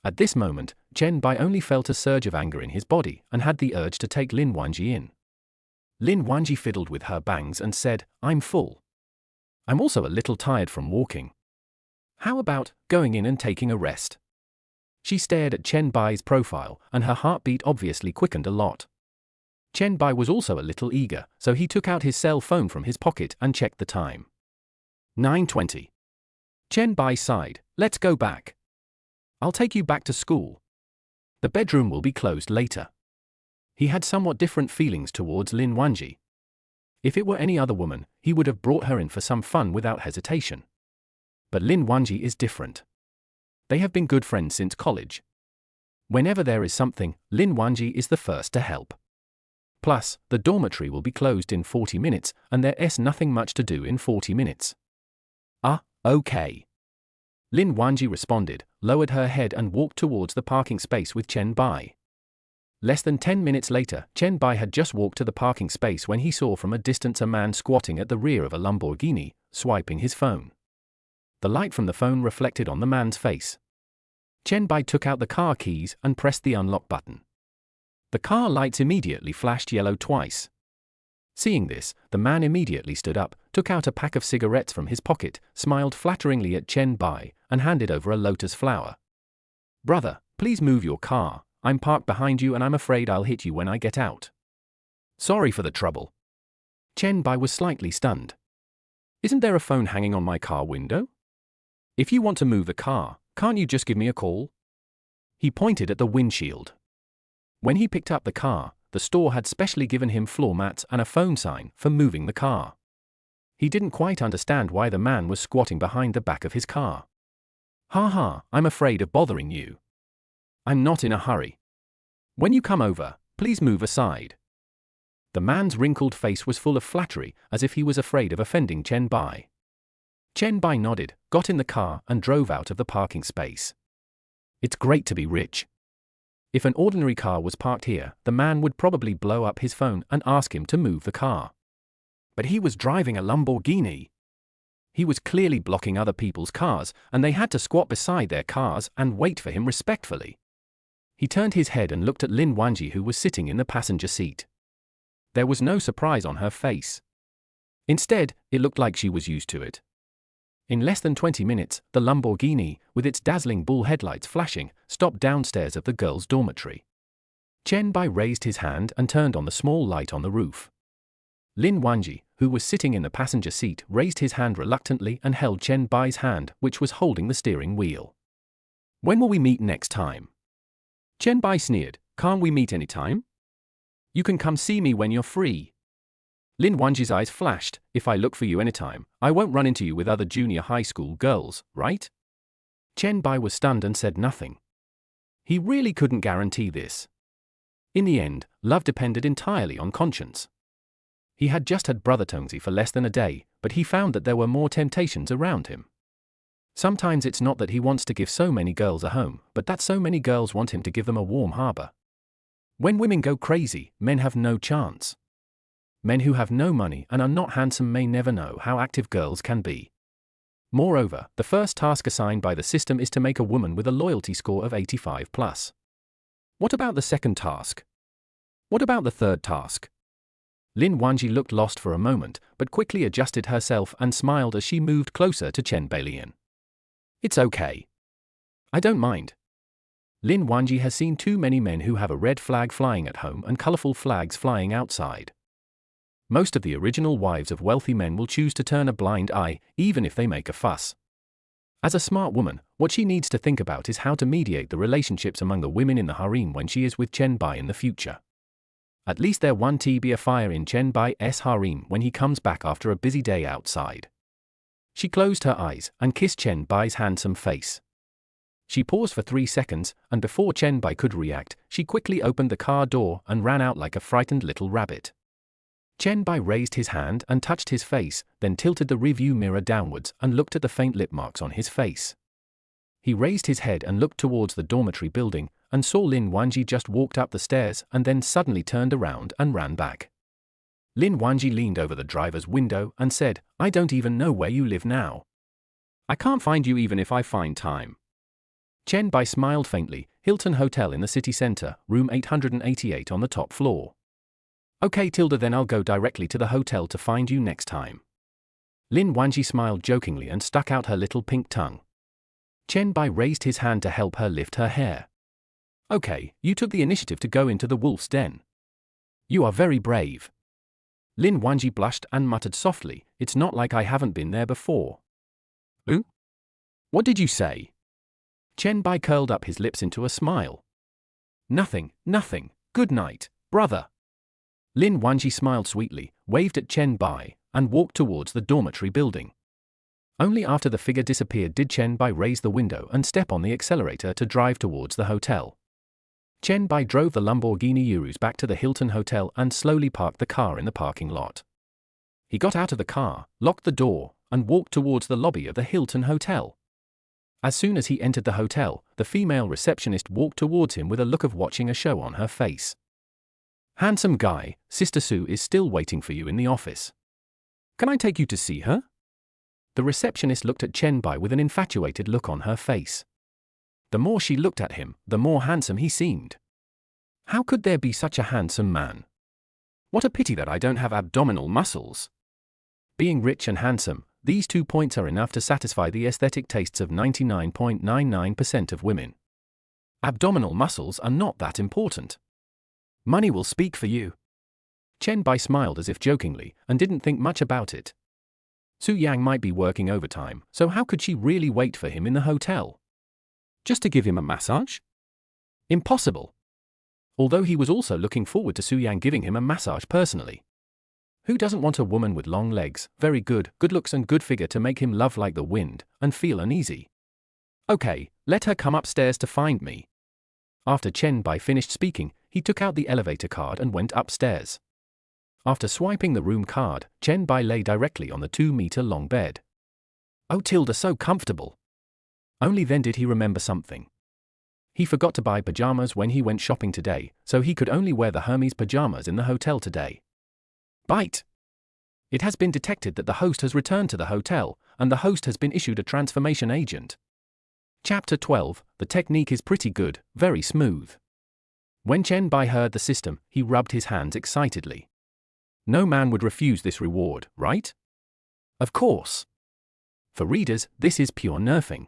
At this moment, Chen Bai only felt a surge of anger in his body and had the urge to take Lin Wanji in. Lin Wanji fiddled with her bangs and said, I'm full. I'm also a little tired from walking. How about going in and taking a rest? She stared at Chen Bai's profile, and her heartbeat obviously quickened a lot. Chen Bai was also a little eager, so he took out his cell phone from his pocket and checked the time. 9:20. Chen Bai sighed, let's go back. I'll take you back to school. The bedroom will be closed later. He had somewhat different feelings towards Lin Wanji. If it were any other woman, he would have brought her in for some fun without hesitation. But Lin Wanji is different. They have been good friends since college. Whenever there is something, Lin Wanji is the first to help. Plus, the dormitory will be closed in 40 minutes, and there's nothing much to do in 40 minutes. Okay. Lin Wanji responded, lowered her head and walked towards the parking space with Chen Bai. Less than 10 minutes later, Chen Bai had just walked to the parking space when he saw from a distance a man squatting at the rear of a Lamborghini, swiping his phone. The light from the phone reflected on the man's face. Chen Bai took out the car keys and pressed the unlock button. The car lights immediately flashed yellow twice. Seeing this, the man immediately stood up, took out a pack of cigarettes from his pocket, smiled flatteringly at Chen Bai, and handed over a lotus flower. Brother, please move your car. I'm parked behind you and I'm afraid I'll hit you when I get out. Sorry for the trouble. Chen Bai was slightly stunned. Isn't there a phone hanging on my car window? If you want to move the car, can't you just give me a call? He pointed at the windshield. When he picked up the car, the store had specially given him floor mats and a phone sign for moving the car. He didn't quite understand why the man was squatting behind the back of his car. I'm afraid of bothering you. I'm not in a hurry. When you come over, please move aside. The man's wrinkled face was full of flattery, as if he was afraid of offending Chen Bai. Chen Bai nodded, got in the car, and drove out of the parking space. It's great to be rich. If an ordinary car was parked here, the man would probably blow up his phone and ask him to move the car. But he was driving a Lamborghini. He was clearly blocking other people's cars, and they had to squat beside their cars and wait for him respectfully. He turned his head and looked at Lin Wanji, who was sitting in the passenger seat. There was no surprise on her face. Instead, it looked like she was used to it. In less than 20 minutes, the Lamborghini, with its dazzling bull headlights flashing, stopped downstairs of the girls' dormitory. Chen Bai raised his hand and turned on the small light on the roof. Lin Wanji, who was sitting in the passenger seat, raised his hand reluctantly and held Chen Bai's hand, which was holding the steering wheel. When will we meet next time? Chen Bai sneered. Can't we meet any time? You can come see me when you're free. Lin Wanji's eyes flashed. If I look for you anytime, I won't run into you with other junior high school girls, right? Chen Bai was stunned and said nothing. He really couldn't guarantee this. In the end, love depended entirely on conscience. He had just had brother Tongzi for less than a day, but he found that there were more temptations around him. Sometimes it's not that he wants to give so many girls a home, but that so many girls want him to give them a warm harbor. When women go crazy, men have no chance. Men who have no money and are not handsome may never know how active girls can be. Moreover, the first task assigned by the system is to make a woman with a loyalty score of 85+. What about the second task? What about the third task? Lin Wanji looked lost for a moment, but quickly adjusted herself and smiled as she moved closer to Chen Bailian. It's okay. I don't mind. Lin Wanji has seen too many men who have a red flag flying at home and colorful flags flying outside. Most of the original wives of wealthy men will choose to turn a blind eye, even if they make a fuss. As a smart woman, what she needs to think about is how to mediate the relationships among the women in the harem when she is with Chen Bai in the future. At least there won't be a fire in Chen Bai's harem when he comes back after a busy day outside. She closed her eyes and kissed Chen Bai's handsome face. She paused for 3 seconds, and before Chen Bai could react, she quickly opened the car door and ran out like a frightened little rabbit. Chen Bai raised his hand and touched his face, then tilted the rearview mirror downwards and looked at the faint lip marks on his face. He raised his head and looked towards the dormitory building, and saw Lin Wanji just walked up the stairs and then suddenly turned around and ran back. Lin Wanji leaned over the driver's window and said, I don't even know where you live now. I can't find you even if I find time. Chen Bai smiled faintly. Hilton Hotel in the city center, room 888 on the top floor. Okay Tilda, then I'll go directly to the hotel to find you next time. Lin Wanji smiled jokingly and stuck out her little pink tongue. Chen Bai raised his hand to help her lift her hair. Okay, you took the initiative to go into the wolf's den. You are very brave. Lin Wanji blushed and muttered softly, it's not like I haven't been there before. Ooh? What did you say? Chen Bai curled up his lips into a smile. Nothing, nothing, good night, brother. Lin Wanji smiled sweetly, waved at Chen Bai, and walked towards the dormitory building. Only after the figure disappeared did Chen Bai raise the window and step on the accelerator to drive towards the hotel. Chen Bai drove the Lamborghini Urus back to the Hilton Hotel and slowly parked the car in the parking lot. He got out of the car, locked the door, and walked towards the lobby of the Hilton Hotel. As soon as he entered the hotel, the female receptionist walked towards him with a look of watching a show on her face. Handsome guy, Sister Sue is still waiting for you in the office. Can I take you to see her? The receptionist looked at Chen Bai with an infatuated look on her face. The more she looked at him, the more handsome he seemed. How could there be such a handsome man? What a pity that I don't have abdominal muscles. Being rich and handsome, these 2 points are enough to satisfy the aesthetic tastes of 99.99% of women. Abdominal muscles are not that important. Money will speak for you. Chen Bai smiled as if jokingly, and didn't think much about it. Su Yang might be working overtime, so how could she really wait for him in the hotel? Just to give him a massage? Impossible. Although he was also looking forward to Su Yang giving him a massage personally. Who doesn't want a woman with long legs, very good looks and good figure to make him love like the wind, and feel uneasy? Okay, let her come upstairs to find me. After Chen Bai finished speaking, he took out the elevator card and went upstairs. After swiping the room card, Chen Bai lay directly on the 2-meter-long bed. Oh, tilde, so comfortable. Only then did he remember something. He forgot to buy pajamas when he went shopping today, so he could only wear the Hermes pajamas in the hotel today. Bite! It has been detected that the host has returned to the hotel, and the host has been issued a transformation agent. Chapter 12. The technique is pretty good, very smooth. When Chen Bai heard the system, he rubbed his hands excitedly. No man would refuse this reward, right? Of course. For readers, this is pure nerfing.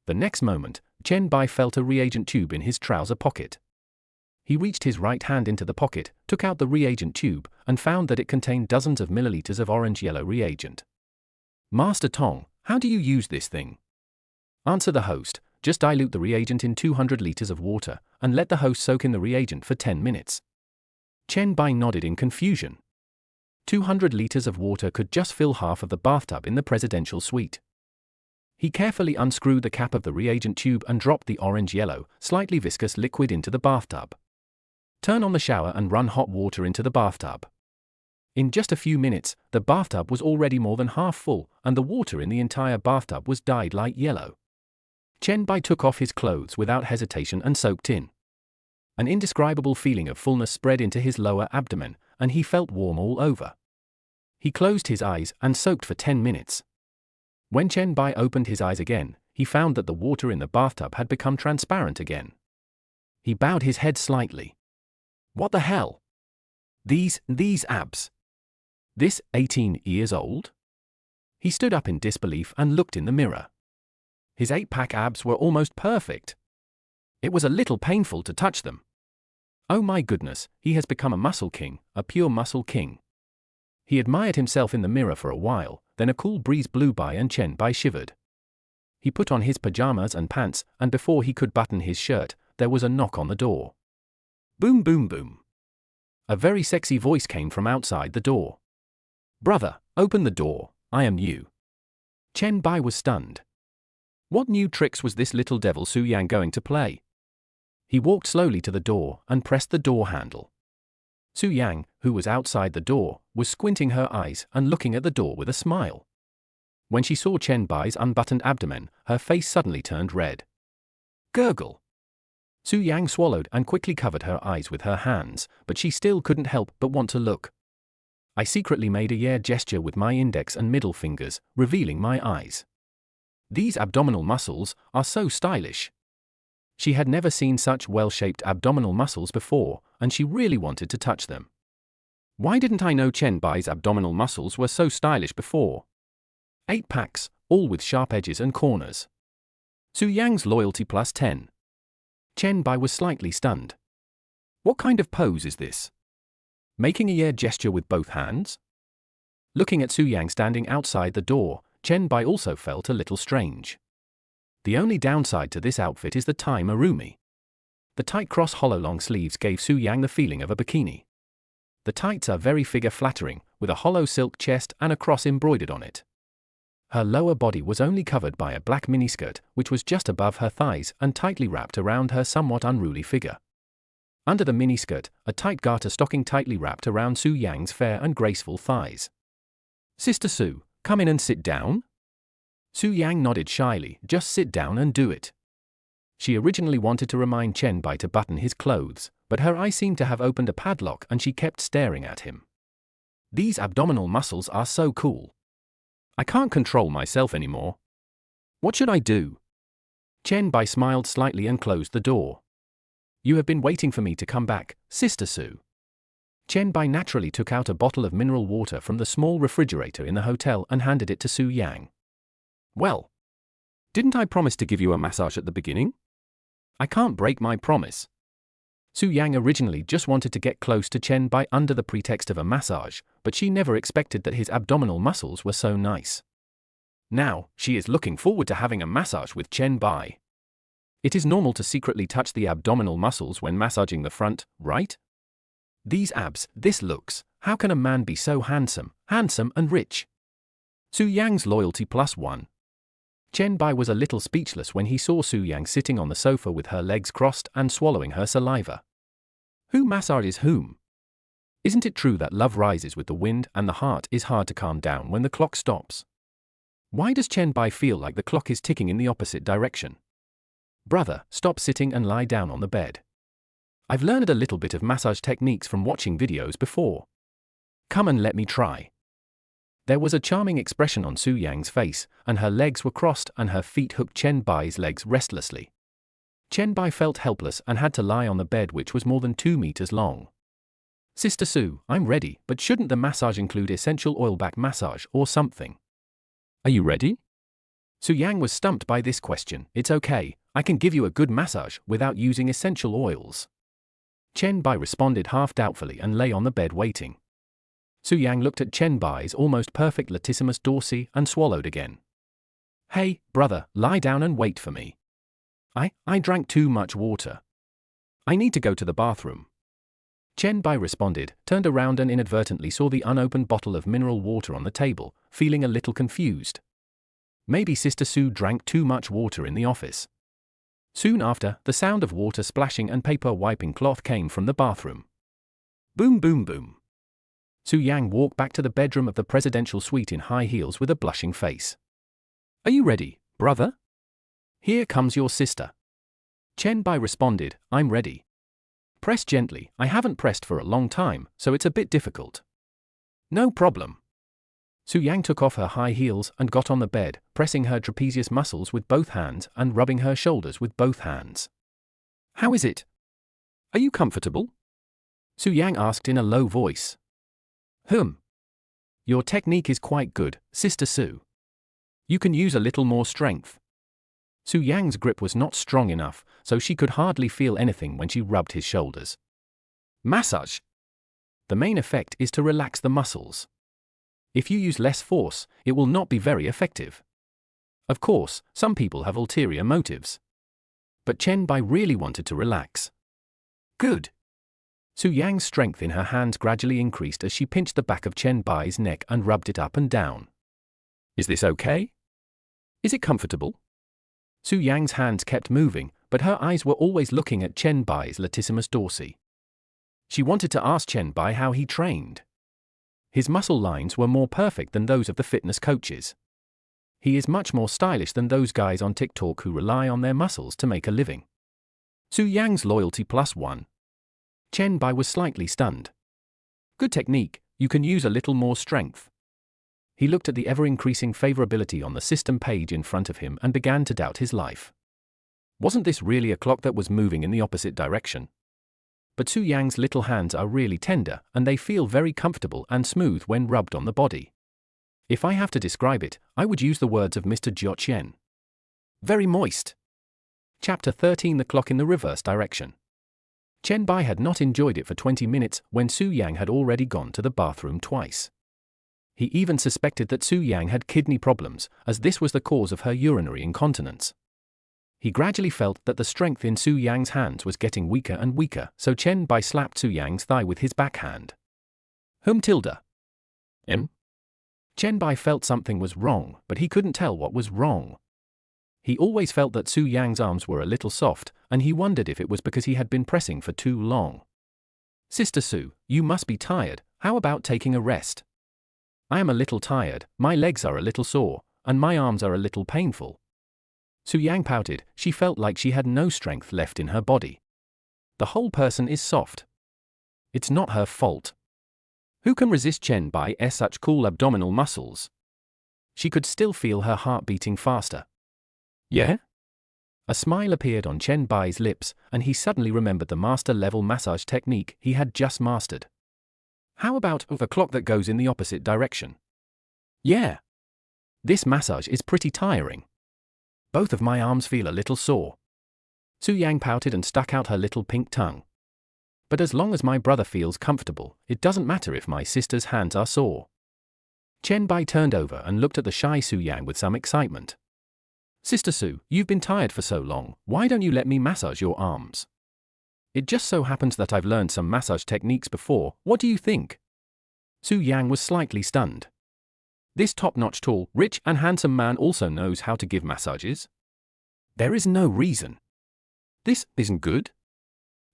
The next moment, Chen Bai felt a reagent tube in his trouser pocket. He reached his right hand into the pocket, took out the reagent tube, and found that it contained dozens of milliliters of orange-yellow reagent. Master Tong, how do you use this thing? Answer the host, just dilute the reagent in 200 liters of water, and let the host soak in the reagent for 10 minutes. Chen Bai nodded in confusion. 200 liters of water could just fill half of the bathtub in the presidential suite. He carefully unscrewed the cap of the reagent tube and dropped the orange-yellow, slightly viscous liquid into the bathtub. Turn on the shower and run hot water into the bathtub. In just a few minutes, the bathtub was already more than half full, and the water in the entire bathtub was dyed light yellow. Chen Bai took off his clothes without hesitation and soaked in. An indescribable feeling of fullness spread into his lower abdomen, and he felt warm all over. He closed his eyes and soaked for 10 minutes. When Chen Bai opened his eyes again, he found that the water in the bathtub had become transparent again. He bowed his head slightly. What the hell? These abs. This 18 years old? He stood up in disbelief and looked in the mirror. His 8-pack abs were almost perfect. It was a little painful to touch them. Oh my goodness, he has become a muscle king, a pure muscle king. He admired himself in the mirror for a while, then a cool breeze blew by and Chen Bai shivered. He put on his pajamas and pants, and before he could button his shirt, there was a knock on the door. Boom boom boom. A very sexy voice came from outside the door. Brother, open the door, I am you. Chen Bai was stunned. What new tricks was this little devil Su Yang going to play? He walked slowly to the door and pressed the door handle. Su Yang, who was outside the door, was squinting her eyes and looking at the door with a smile. When she saw Chen Bai's unbuttoned abdomen, her face suddenly turned red. Gurgle. Su Yang swallowed and quickly covered her eyes with her hands, but she still couldn't help but want to look. I secretly made a yeah gesture with my index and middle fingers, revealing my eyes. These abdominal muscles are so stylish. She had never seen such well-shaped abdominal muscles before, and she really wanted to touch them. Why didn't I know Chen Bai's abdominal muscles were so stylish before? 8 packs, all with sharp edges and corners. Su Yang's loyalty plus 10. Chen Bai was slightly stunned. What kind of pose is this? Making a yeah gesture with both hands? Looking at Su Yang standing outside the door, Chen Bai also felt a little strange. The only downside to this outfit is the tie marumi. The tight cross hollow long sleeves gave Su Yang the feeling of a bikini. The tights are very figure-flattering, with a hollow silk chest and a cross embroidered on it. Her lower body was only covered by a black miniskirt, which was just above her thighs and tightly wrapped around her somewhat unruly figure. Under the miniskirt, a tight garter stocking tightly wrapped around Su Yang's fair and graceful thighs. Sister Su, come in and sit down? Su Yang nodded shyly, just sit down and do it. She originally wanted to remind Chen Bai to button his clothes, but her eye seemed to have opened a padlock and she kept staring at him. These abdominal muscles are so cool. I can't control myself anymore. What should I do? Chen Bai smiled slightly and closed the door. You have been waiting for me to come back, Sister Su. Chen Bai naturally took out a bottle of mineral water from the small refrigerator in the hotel and handed it to Su Yang. Well, didn't I promise to give you a massage at the beginning? I can't break my promise. Su Yang originally just wanted to get close to Chen Bai under the pretext of a massage, but she never expected that his abdominal muscles were so nice. Now, she is looking forward to having a massage with Chen Bai. It is normal to secretly touch the abdominal muscles when massaging the front, right? These abs, this looks, how can a man be so handsome and rich? Su Yang's loyalty plus 1. Chen Bai was a little speechless when he saw Su Yang sitting on the sofa with her legs crossed and swallowing her saliva. Who massages whom? Isn't it true that love rises with the wind and the heart is hard to calm down when the clock stops? Why does Chen Bai feel like the clock is ticking in the opposite direction? Brother, stop sitting and lie down on the bed. I've learned a little bit of massage techniques from watching videos before. Come and let me try. There was a charming expression on Su Yang's face, and her legs were crossed and her feet hooked Chen Bai's legs restlessly. Chen Bai felt helpless and had to lie on the bed, which was more than 2 meters long. Sister Su, I'm ready, but shouldn't the massage include essential oil back massage or something? Are you ready? Su Yang was stumped by this question. It's okay, I can give you a good massage without using essential oils. Chen Bai responded half doubtfully and lay on the bed waiting. Su Yang looked at Chen Bai's almost perfect latissimus dorsi and swallowed again. Hey, brother, lie down and wait for me. I drank too much water. I need to go to the bathroom. Chen Bai responded, turned around and inadvertently saw the unopened bottle of mineral water on the table, feeling a little confused. Maybe Sister Su drank too much water in the office. Soon after, the sound of water splashing and paper wiping cloth came from the bathroom. Boom boom boom. Su Yang walked back to the bedroom of the presidential suite in high heels with a blushing face. Are you ready, brother? Here comes your sister. Chen Bai responded, I'm ready. Press gently, I haven't pressed for a long time, so it's a bit difficult. No problem. Su Yang took off her high heels and got on the bed, pressing her trapezius muscles with both hands and rubbing her shoulders with both hands. How is it? Are you comfortable? Su Yang asked in a low voice. Your technique is quite good, Sister Su. You can use a little more strength. Su Yang's grip was not strong enough, so she could hardly feel anything when she rubbed his shoulders. Massage. The main effect is to relax the muscles. If you use less force, it will not be very effective. Of course, some people have ulterior motives. But Chen Bai really wanted to relax. Good. Su Yang's strength in her hands gradually increased as she pinched the back of Chen Bai's neck and rubbed it up and down. Is this okay? Is it comfortable? Su Yang's hands kept moving, but her eyes were always looking at Chen Bai's latissimus dorsi. She wanted to ask Chen Bai how he trained. His muscle lines were more perfect than those of the fitness coaches. He is much more stylish than those guys on TikTok who rely on their muscles to make a living. Su Yang's loyalty +1. Chen Bai was slightly stunned. Good technique, you can use a little more strength. He looked at the ever-increasing favorability on the system page in front of him and began to doubt his life. Wasn't this really a clock that was moving in the opposite direction? But Su Yang's little hands are really tender, and they feel very comfortable and smooth when rubbed on the body. If I have to describe it, I would use the words of Mr. Jiao Qian. Very moist. Chapter 13: The Clock in the Reverse Direction. Chen Bai had not enjoyed it for 20 minutes when Su Yang had already gone to the bathroom twice. He even suspected that Su Yang had kidney problems, as this was the cause of her urinary incontinence. He gradually felt that the strength in Su Yang's hands was getting weaker and weaker, so Chen Bai slapped Su Yang's thigh with his backhand. Chen Bai felt something was wrong, but he couldn't tell what was wrong. He always felt that Su Yang's arms were a little soft, and he wondered if it was because he had been pressing for too long. Sister Su, you must be tired, how about taking a rest? I am a little tired, my legs are a little sore, and my arms are a little painful. Su Yang pouted, she felt like she had no strength left in her body. The whole person is soft. It's not her fault. Who can resist Chen Bai's such cool abdominal muscles? She could still feel her heart beating faster. Yeah? A smile appeared on Chen Bai's lips, and he suddenly remembered the master-level massage technique he had just mastered. How about the clock that goes in the opposite direction? Yeah. This massage is pretty tiring. Both of my arms feel a little sore. Su Yang pouted and stuck out her little pink tongue. But as long as my brother feels comfortable, it doesn't matter if my sister's hands are sore. Chen Bai turned over and looked at the shy Su Yang with some excitement. Sister Su, you've been tired for so long, why don't you let me massage your arms? It just so happens that I've learned some massage techniques before, what do you think? Su Yang was slightly stunned. This top-notch tall, rich and handsome man also knows how to give massages? There is no reason. This isn't good.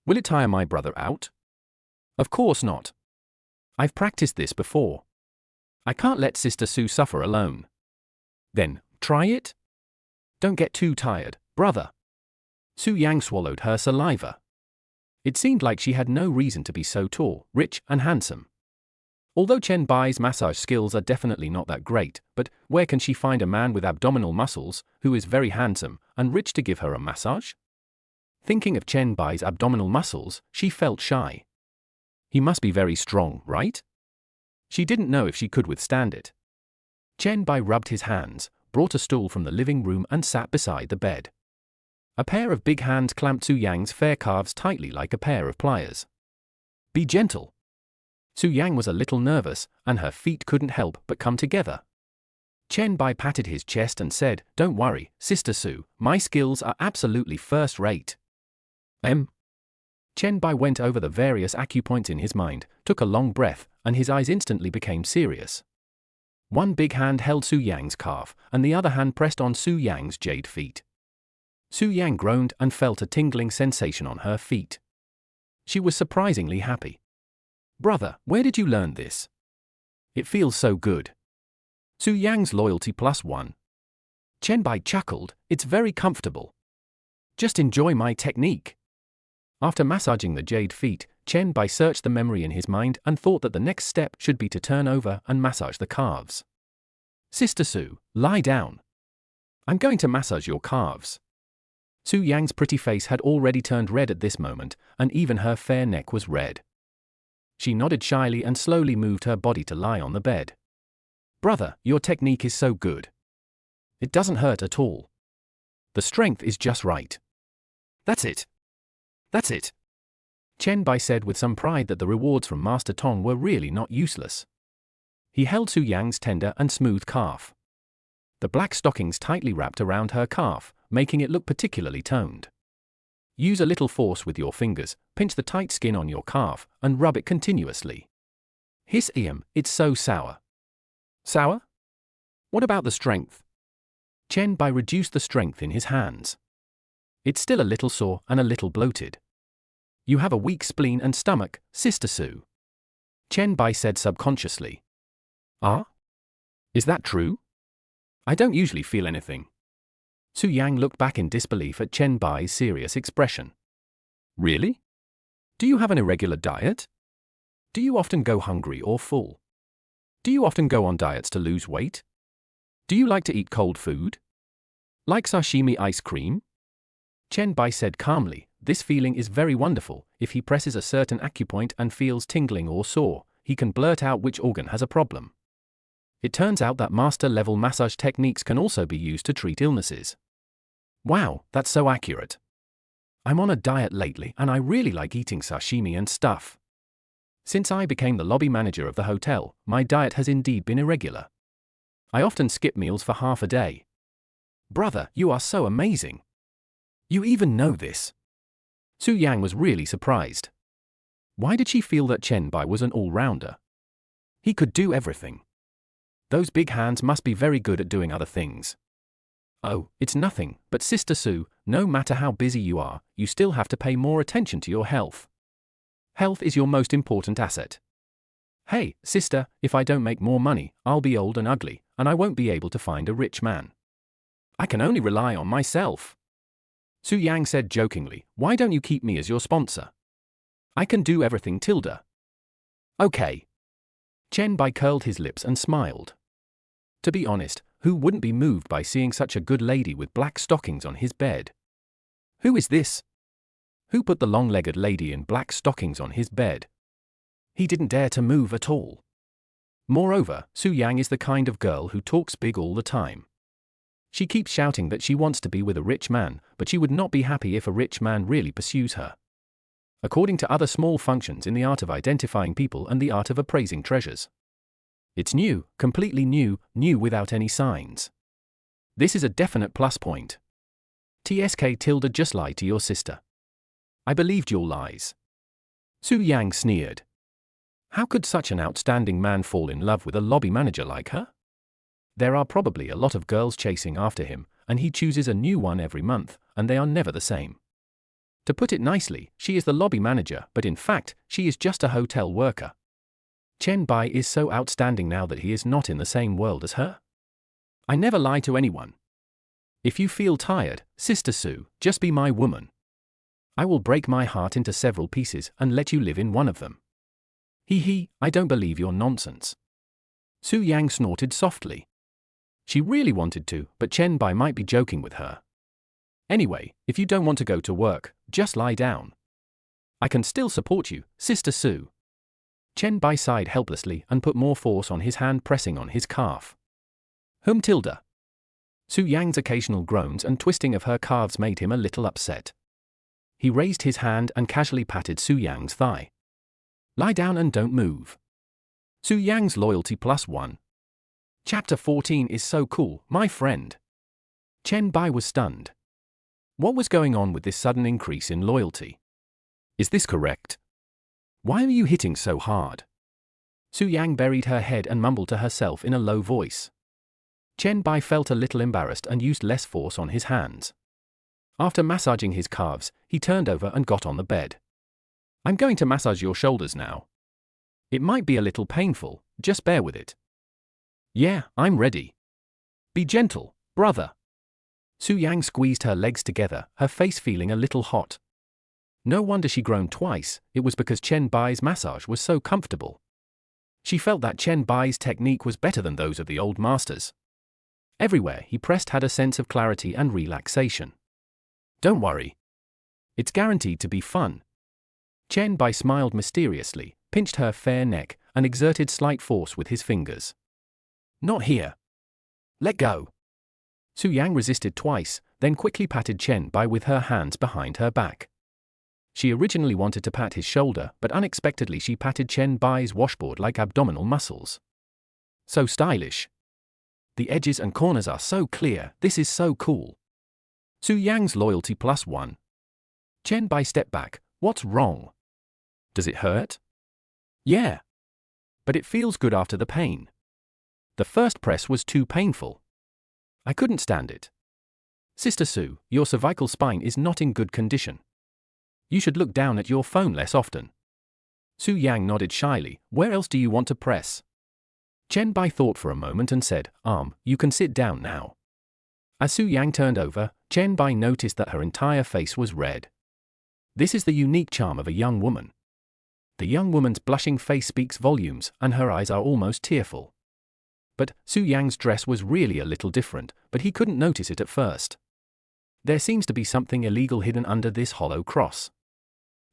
Will it tire my brother out? Of course not. I've practiced this before. I can't let Sister Sue suffer alone. Then, try it? Don't get too tired, brother. Su Yang swallowed her saliva. It seemed like she had no reason to be so tall, rich, and handsome. Although Chen Bai's massage skills are definitely not that great, but where can she find a man with abdominal muscles, who is very handsome, and rich to give her a massage? Thinking of Chen Bai's abdominal muscles, she felt shy. He must be very strong, right? She didn't know if she could withstand it. Chen Bai rubbed his hands, brought a stool from the living room and sat beside the bed. A pair of big hands clamped Su Yang's fair calves tightly like a pair of pliers. Be gentle. Su Yang was a little nervous, and her feet couldn't help but come together. Chen Bai patted his chest and said, "Don't worry, Sister Su, my skills are absolutely first-rate." Chen Bai went over the various acupoints in his mind, took a long breath, and his eyes instantly became serious. One big hand held Su Yang's calf, and the other hand pressed on Su Yang's jade feet. Su Yang groaned and felt a tingling sensation on her feet. She was surprisingly happy. "Brother, where did you learn this? It feels so good." Su Yang's loyalty +1. Chen Bai chuckled, "It's very comfortable. Just enjoy my technique." After massaging the jade feet, Chen Bai searched the memory in his mind and thought that the next step should be to turn over and massage the calves. "Sister Su, lie down. I'm going to massage your calves." Su Yang's pretty face had already turned red at this moment, and even her fair neck was red. She nodded shyly and slowly moved her body to lie on the bed. "Brother, your technique is so good. It doesn't hurt at all. The strength is just right. That's it. That's it." Chen Bai said with some pride that the rewards from Master Tong were really not useless. He held Su Yang's tender and smooth calf. The black stockings tightly wrapped around her calf, making it look particularly toned. Use a little force with your fingers, pinch the tight skin on your calf, and rub it continuously. Hiss, it's so sour. Sour? What about the strength? Chen Bai reduced the strength in his hands. It's still a little sore and a little bloated. You have a weak spleen and stomach, Sister Su. Chen Bai said subconsciously. Ah? Is that true? I don't usually feel anything. Su Yang looked back in disbelief at Chen Bai's serious expression. Really? Do you have an irregular diet? Do you often go hungry or full? Do you often go on diets to lose weight? Do you like to eat cold food? Like sashimi ice cream? Chen Bai said calmly, "This feeling is very wonderful. If he presses a certain acupoint and feels tingling or sore, he can blurt out which organ has a problem. It turns out that master-level massage techniques can also be used to treat illnesses." Wow, that's so accurate. I'm on a diet lately and I really like eating sashimi and stuff. Since I became the lobby manager of the hotel, my diet has indeed been irregular. I often skip meals for half a day. Brother, you are so amazing. You even know this. Su Yang was really surprised. Why did she feel that Chen Bai was an all-rounder? He could do everything. Those big hands must be very good at doing other things. Oh, it's nothing, but Sister Su, no matter how busy you are, you still have to pay more attention to your health. Health is your most important asset. Hey, sister, if I don't make more money, I'll be old and ugly, and I won't be able to find a rich man. I can only rely on myself. Su Yang said jokingly, "Why don't you keep me as your sponsor? I can do everything, Tilda." Okay. Chen Bai curled his lips and smiled. To be honest, who wouldn't be moved by seeing such a good lady with black stockings on his bed? Who is this? Who put the long-legged lady in black stockings on his bed? He didn't dare to move at all. Moreover, Su Yang is the kind of girl who talks big all the time. She keeps shouting that she wants to be with a rich man, but she would not be happy if a rich man really pursues her. According to other small functions in the art of identifying people and the art of appraising treasures. It's new, completely new, new without any signs. This is a definite plus point. TSK Tilda just lied to your sister. I believed your lies. Su Yang sneered. How could such an outstanding man fall in love with a lobby manager like her? There are probably a lot of girls chasing after him, and he chooses a new one every month, and they are never the same. To put it nicely, she is the lobby manager, but in fact, she is just a hotel worker. Chen Bai is so outstanding now that he is not in the same world as her. I never lie to anyone. If you feel tired, Sister Sue, just be my woman. I will break my heart into several pieces and let you live in one of them. He, I don't believe your nonsense. Su Yang snorted softly. She really wanted to, but Chen Bai might be joking with her. Anyway, if you don't want to go to work, just lie down. I can still support you, Sister Sue. Chen Bai sighed helplessly and put more force on his hand, pressing on his calf. Tilda. Su Yang's occasional groans and twisting of her calves made him a little upset. He raised his hand and casually patted Su Yang's thigh. Lie down and don't move. Su Yang's loyalty +1. Chapter 14 is so cool, my friend. Chen Bai was stunned. What was going on with this sudden increase in loyalty? Is this correct? Why are you hitting so hard? Su Yang buried her head and mumbled to herself in a low voice. Chen Bai felt a little embarrassed and used less force on his hands. After massaging his calves, he turned over and got on the bed. I'm going to massage your shoulders now. It might be a little painful, just bear with it. Yeah, I'm ready. Be gentle, brother. Su Yang squeezed her legs together, her face feeling a little hot. No wonder she groaned twice, it was because Chen Bai's massage was so comfortable. She felt that Chen Bai's technique was better than those of the old masters. Everywhere he pressed had a sense of clarity and relaxation. Don't worry. It's guaranteed to be fun. Chen Bai smiled mysteriously, pinched her fair neck, and exerted slight force with his fingers. Not here. Let go. Su Yang resisted twice, then quickly patted Chen Bai with her hands behind her back. She originally wanted to pat his shoulder, but unexpectedly she patted Chen Bai's washboard-like abdominal muscles. So stylish. The edges and corners are so clear, this is so cool. Su Yang's loyalty +1. Chen Bai stepped back. What's wrong? Does it hurt? Yeah. But it feels good after the pain. The first press was too painful. I couldn't stand it. Sister Sue, your cervical spine is not in good condition. You should look down at your phone less often. Su Yang nodded shyly. Where else do you want to press? Chen Bai thought for a moment and said, you can sit down now. As Su Yang turned over, Chen Bai noticed that her entire face was red. This is the unique charm of a young woman. The young woman's blushing face speaks volumes, and her eyes are almost tearful. But Su Yang's dress was really a little different, but he couldn't notice it at first. There seems to be something illegal hidden under this hollow cross.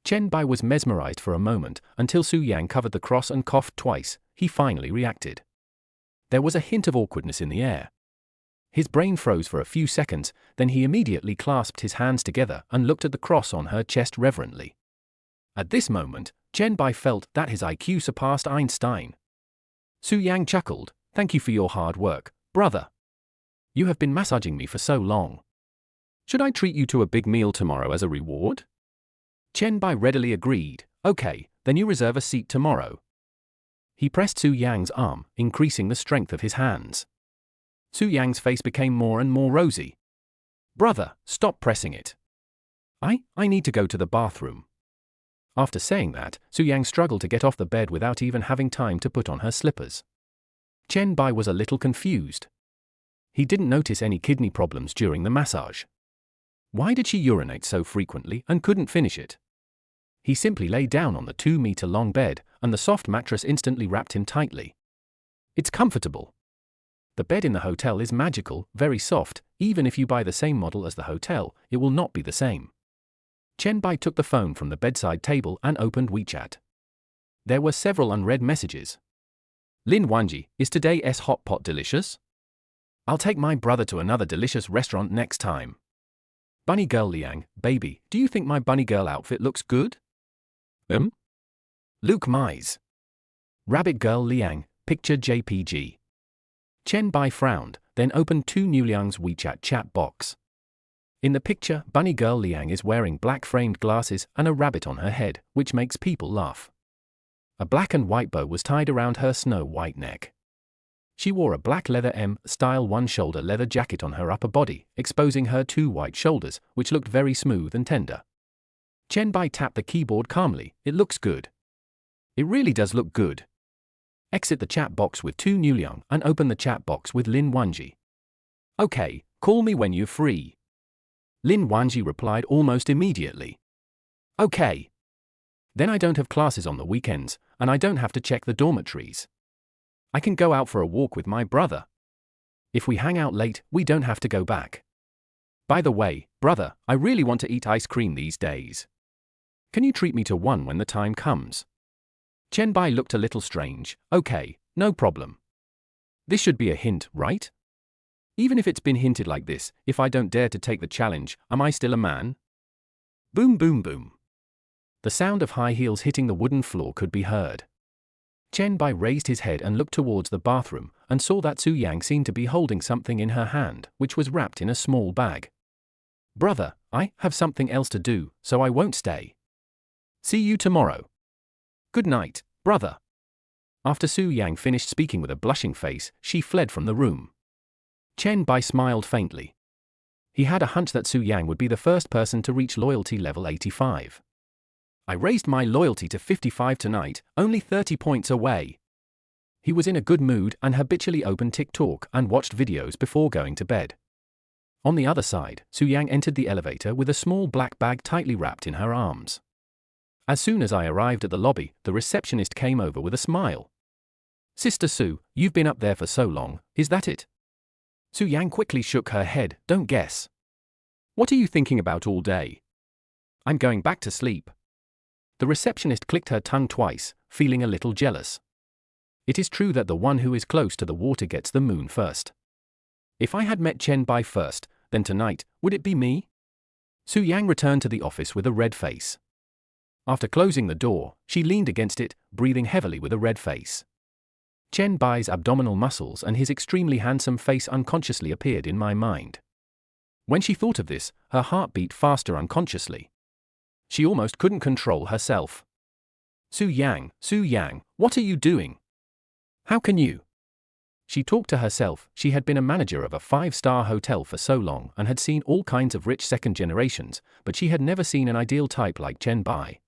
Chen Bai was mesmerized for a moment, until Su Yang covered the cross and coughed twice. He finally reacted. There was a hint of awkwardness in the air. His brain froze for a few seconds, then he immediately clasped his hands together and looked at the cross on her chest reverently. At this moment, Chen Bai felt that his IQ surpassed Einstein. Su Yang chuckled. Thank you for your hard work, brother. You have been massaging me for so long. Should I treat you to a big meal tomorrow as a reward? Chen Bai readily agreed. Okay, then you reserve a seat tomorrow. He pressed Su Yang's arm, increasing the strength of his hands. Su Yang's face became more and more rosy. Brother, stop pressing it. I need to go to the bathroom. After saying that, Su Yang struggled to get off the bed without even having time to put on her slippers. Chen Bai was a little confused. He didn't notice any kidney problems during the massage. Why did she urinate so frequently and couldn't finish it? He simply lay down on the 2-meter-long bed, and the soft mattress instantly wrapped him tightly. It's comfortable. The bed in the hotel is magical, very soft. Even if you buy the same model as the hotel, it will not be the same. Chen Bai took the phone from the bedside table and opened WeChat. There were several unread messages. Lin Wanji, is today's hot pot delicious? I'll take my brother to another delicious restaurant next time. Bunny Girl Liang, baby, do you think my bunny girl outfit looks good? Luke Mize. Rabbit Girl Liang, picture JPG. Chen Bai frowned, then opened Tu Liang's WeChat chat box. In the picture, Bunny Girl Liang is wearing black framed glasses and a rabbit on her head, which makes people laugh. A black and white bow was tied around her snow-white neck. She wore a black leather M-style one-shoulder leather jacket on her upper body, exposing her 2 white shoulders, which looked very smooth and tender. Chen Bai tapped the keyboard calmly. It looks good. It really does look good. Exit the chat box with Tu Nuliang and open the chat box with Lin Wanji. Okay, call me when you're free. Lin Wanji replied almost immediately. Okay. Then I don't have classes on the weekends, and I don't have to check the dormitories. I can go out for a walk with my brother. If we hang out late, we don't have to go back. By the way, brother, I really want to eat ice cream these days. Can you treat me to one when the time comes? Chen Bai looked a little strange. Okay, no problem. This should be a hint, right? Even if it's been hinted like this, if I don't dare to take the challenge, am I still a man? Boom boom boom. The sound of high heels hitting the wooden floor could be heard. Chen Bai raised his head and looked towards the bathroom, and saw that Su Yang seemed to be holding something in her hand, which was wrapped in a small bag. Brother, I have something else to do, so I won't stay. See you tomorrow. Good night, brother. After Su Yang finished speaking with a blushing face, she fled from the room. Chen Bai smiled faintly. He had a hunch that Su Yang would be the first person to reach loyalty level 85. I raised my loyalty to 55 tonight, only 30 points away. He was in a good mood and habitually opened TikTok and watched videos before going to bed. On the other side, Su Yang entered the elevator with a small black bag tightly wrapped in her arms. As soon as I arrived at the lobby, the receptionist came over with a smile. Sister Su, you've been up there for so long, is that it? Su Yang quickly shook her head. Don't guess. What are you thinking about all day? I'm going back to sleep. The receptionist clicked her tongue twice, feeling a little jealous. It is true that the one who is close to the water gets the moon first. If I had met Chen Bai first, then tonight, would it be me? Su Yang returned to the office with a red face. After closing the door, she leaned against it, breathing heavily with a red face. Chen Bai's abdominal muscles and his extremely handsome face unconsciously appeared in my mind. When she thought of this, her heart beat faster unconsciously. She almost couldn't control herself. Su Yang, what are you doing? How can you? She talked to herself. She had been a manager of a 5-star hotel for so long and had seen all kinds of rich second generations, but she had never seen an ideal type like Chen Bai.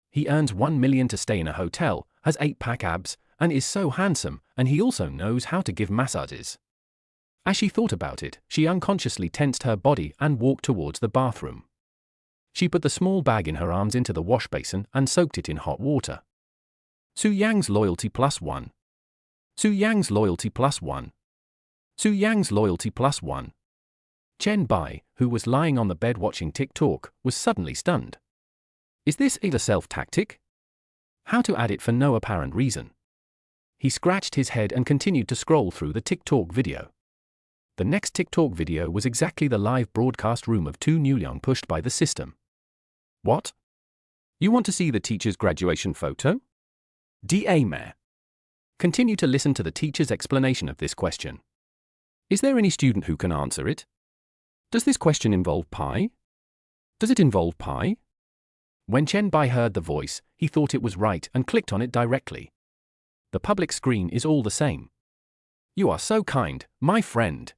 He earns 1 million to stay in a hotel, has 8-pack abs, and is so handsome, and he also knows how to give massages. As she thought about it, she unconsciously tensed her body and walked towards the bathroom. She put the small bag in her arms into the wash basin and soaked it in hot water. Su Yang's loyalty +1. Su Yang's loyalty +1. Su Yang's loyalty +1. Chen Bai, who was lying on the bed watching TikTok, was suddenly stunned. Is this a self tactic? How to add it for no apparent reason? He scratched his head and continued to scroll through the TikTok video. The next TikTok video was exactly the live broadcast room of Tu Nuliang pushed by the system. What? You want to see the teacher's graduation photo? Da Mare. Continue to listen to the teacher's explanation of this question. Is there any student who can answer it? Does this question involve pi? Does it involve pi? When Chen Bai heard the voice, he thought it was right and clicked on it directly. The public screen is all the same. You are so kind, my friend.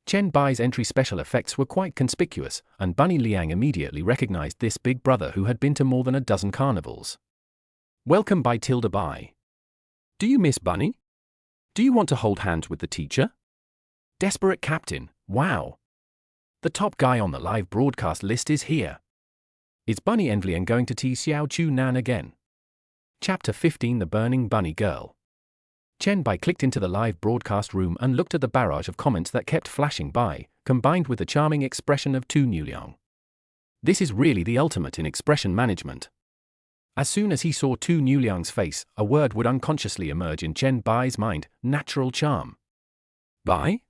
Chen Bai's entry special effects were quite conspicuous, and Bunny Liang immediately recognized this big brother who had been to more than a dozen carnivals. Welcome by Tilda Bai. Do you miss Bunny? Do you want to hold hands with the teacher? Desperate Captain, wow. The top guy on the live broadcast list is here. Is Bunny Envlian going to tease Xiao Chu Nan again? Chapter 15 The Burning Bunny Girl. Chen Bai clicked into the live broadcast room and looked at the barrage of comments that kept flashing by, combined with the charming expression of Tu Nuliang. This is really the ultimate in expression management. As soon as he saw Tu Nuliang's face, a word would unconsciously emerge in Chen Bai's mind: natural charm. Bai?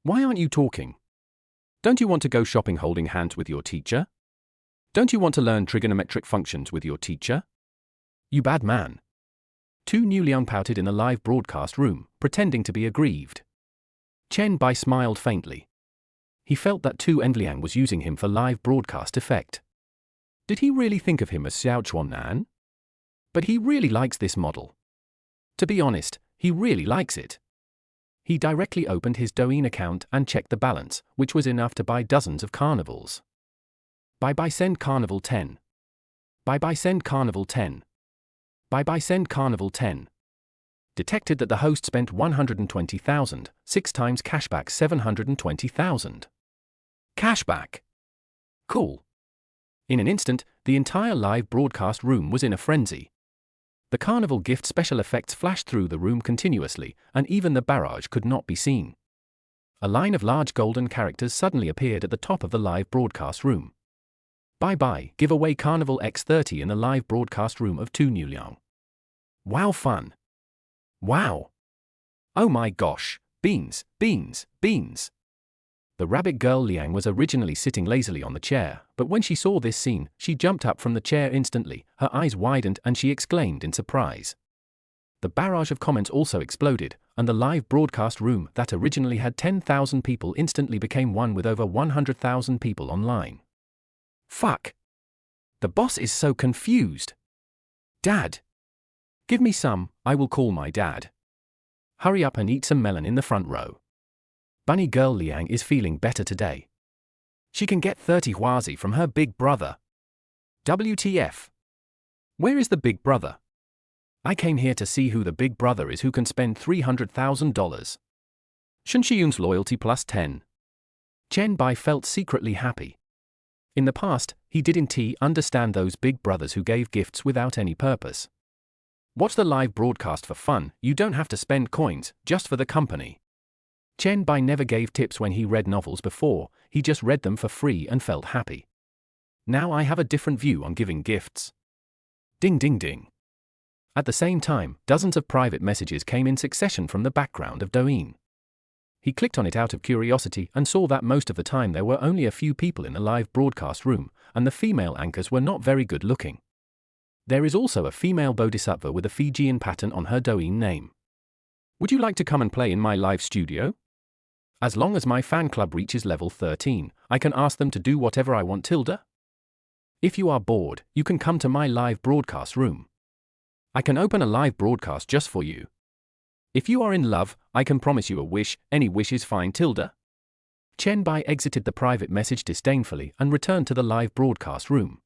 Why aren't you talking? Don't you want to go shopping holding hands with your teacher? Don't you want to learn trigonometric functions with your teacher? You bad man. Tu Nuliang pouted in the live broadcast room, pretending to be aggrieved. Chen Bai smiled faintly. He felt that Tu Envliang was using him for live broadcast effect. Did he really think of him as Xiao Chuan Nan? But he really likes this model. To be honest, he really likes it. He directly opened his Douyin account and checked the balance, which was enough to buy dozens of carnivals. Bye send carnival 10. Bye send carnival 10. Bye send carnival 10. Detected that the host spent 120,000, 6 times cashback 720,000. Cashback. Cool. In an instant, the entire live broadcast room was in a frenzy. The carnival gift special effects flashed through the room continuously, and even the barrage could not be seen. A line of large golden characters suddenly appeared at the top of the live broadcast room. Bye-bye, giveaway Carnival X30 in the live broadcast room of 2 New Liang. Wow, fun. Wow. Oh my gosh, beans, beans, beans. The rabbit girl Liang was originally sitting lazily on the chair, but when she saw this scene, she jumped up from the chair instantly, her eyes widened and she exclaimed in surprise. The barrage of comments also exploded, and the live broadcast room that originally had 10,000 people instantly became one with over 100,000 people online. Fuck. The boss is so confused. Dad. Give me some, I will call my dad. Hurry up and eat some melon in the front row. Bunny girl Liang is feeling better today. She can get 30 huazi from her big brother. WTF. Where is the big brother? I came here to see who the big brother is who can spend $300,000. Shunshiyun's loyalty plus 10. Chen Bai felt secretly happy. In the past, he didn't understand those big brothers who gave gifts without any purpose. Watch the live broadcast for fun, you don't have to spend coins, just for the company. Chen Bai never gave tips when he read novels before, he just read them for free and felt happy. Now I have a different view on giving gifts. Ding ding ding. At the same time, dozens of private messages came in succession from the background of Douyin. He clicked on it out of curiosity and saw that most of the time there were only a few people in the live broadcast room, and the female anchors were not very good looking. There is also a female bodhisattva with a Fijian pattern on her Douyin name. Would you like to come and play in my live studio? As long as my fan club reaches level 13, I can ask them to do whatever I want tilde? If you are bored, you can come to my live broadcast room. I can open a live broadcast just for you. If you are in love, I can promise you a wish, any wish is fine tilde? Chen Bai exited the private message disdainfully and returned to the live broadcast room.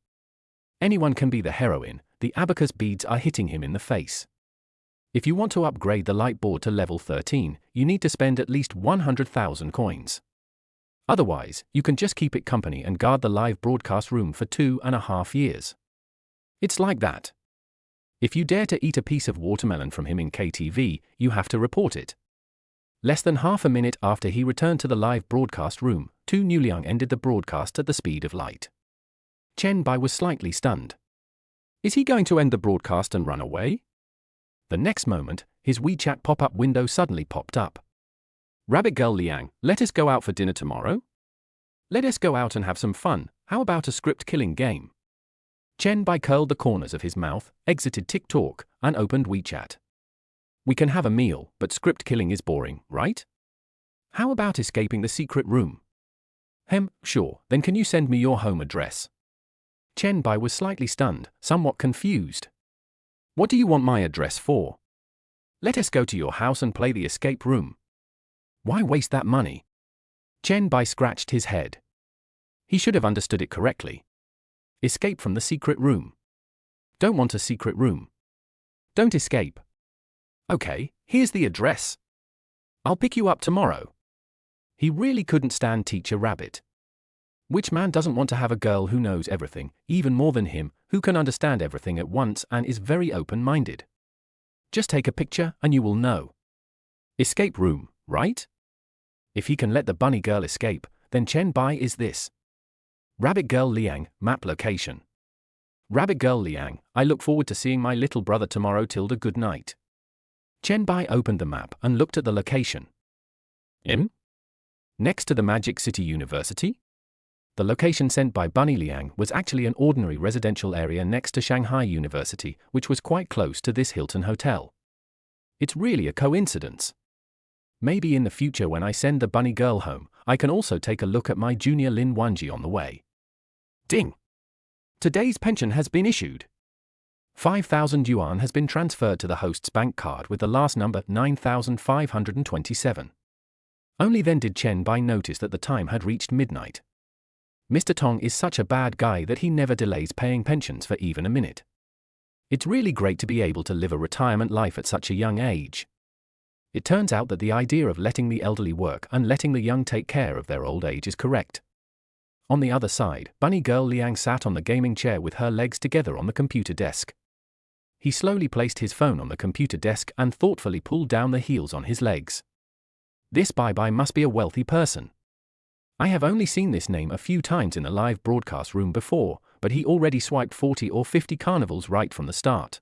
Anyone can be the heroine, the abacus beads are hitting him in the face. If you want to upgrade the light board to level 13, you need to spend at least 100,000 coins. Otherwise, you can just keep it company and guard the live broadcast room for 2.5 years. It's like that. If you dare to eat a piece of watermelon from him in KTV, you have to report it. Less than half a minute after he returned to the live broadcast room, 2 New Liang ended the broadcast at the speed of light. Chen Bai was slightly stunned. Is he going to end the broadcast and run away? The next moment, his WeChat pop-up window suddenly popped up. Rabbit girl Liang, let us go out for dinner tomorrow? Let us go out and have some fun, how about a script-killing game? Chen Bai curled the corners of his mouth, exited TikTok, and opened WeChat. We can have a meal, but script-killing is boring, right? How about escaping the secret room? Sure, then can you send me your home address? Chen Bai was slightly stunned, somewhat confused. What do you want my address for? Let us go to your house and play the escape room. Why waste that money? Chen Bai scratched his head. He should have understood it correctly. Escape from the secret room. Don't want a secret room. Don't escape. Okay, here's the address. I'll pick you up tomorrow. He really couldn't stand Teacher Rabbit. Which man doesn't want to have a girl who knows everything, even more than him, who can understand everything at once and is very open-minded? Just take a picture and you will know. Escape room, right? If he can let the bunny girl escape, then Chen Bai is this. Rabbit girl Liang, map location. Rabbit girl Liang, I look forward to seeing my little brother tomorrow tilde good night. Chen Bai opened the map and looked at the location. Next to the Magic City University? The location sent by Bunny Liang was actually an ordinary residential area next to Shanghai University, which was quite close to this Hilton hotel. It's really a coincidence. Maybe in the future when I send the bunny girl home, I can also take a look at my junior Lin Wanji on the way. Ding! Today's pension has been issued. 5,000 yuan has been transferred to the host's bank card with the last number 9,527. Only then did Chen Bai notice that the time had reached midnight. Mr. Tong is such a bad guy that he never delays paying pensions for even a minute. It's really great to be able to live a retirement life at such a young age. It turns out that the idea of letting the elderly work and letting the young take care of their old age is correct. On the other side, bunny girl Liang sat on the gaming chair with her legs together on the computer desk. He slowly placed his phone on the computer desk and thoughtfully pulled down the heels on his legs. This Bye must be a wealthy person. I have only seen this name a few times in the live broadcast room before, but he already swiped 40 or 50 carnivals right from the start.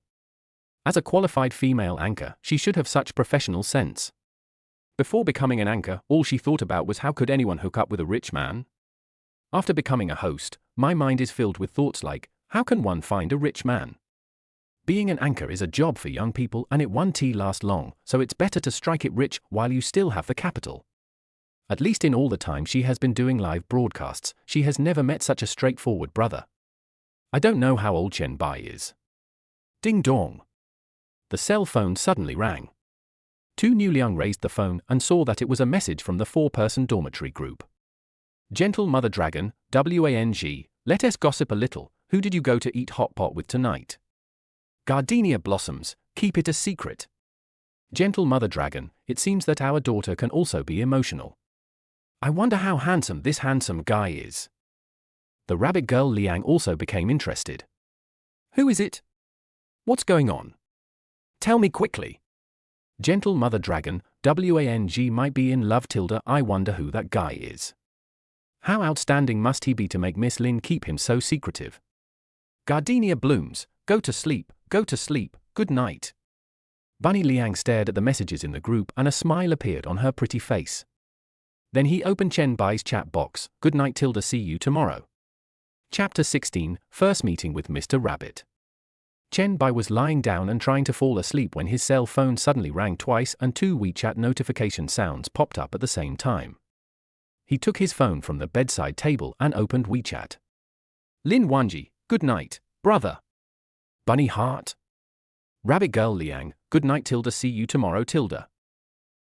As a qualified female anchor, she should have such professional sense. Before becoming an anchor, all she thought about was how could anyone hook up with a rich man? After becoming a host, my mind is filled with thoughts like, how can one find a rich man? Being an anchor is a job for young people and it won't last long, so it's better to strike it rich while you still have the capital. At least in all the time she has been doing live broadcasts, she has never met such a straightforward brother. I don't know how old Chen Bai is. Ding dong. The cell phone suddenly rang. Tu Liang raised the phone and saw that it was a message from the 4-person dormitory group. Gentle Mother Dragon, Wang, let us gossip a little, who did you go to eat hot pot with tonight? Gardenia blossoms, keep it a secret. Gentle Mother Dragon, it seems that our daughter can also be emotional. I wonder how handsome this handsome guy is. The rabbit girl Liang also became interested. Who is it? What's going on? Tell me quickly. Gentle Mother Dragon, Wang might be in love tilde, I wonder who that guy is. How outstanding must he be to make Miss Lin keep him so secretive? Gardenia blooms, go to sleep, good night. Bunny Liang stared at the messages in the group and a smile appeared on her pretty face. Then he opened Chen Bai's chat box, good night tilde, see you tomorrow. Chapter 16, First Meeting with Mr. Rabbit. Chen Bai was lying down and trying to fall asleep when his cell phone suddenly rang twice and 2 WeChat notification sounds popped up at the same time. He took his phone from the bedside table and opened WeChat. Lin Wanji, good night, brother. Bunny Heart. Rabbit Girl Liang, good night tilde, see you tomorrow tilde.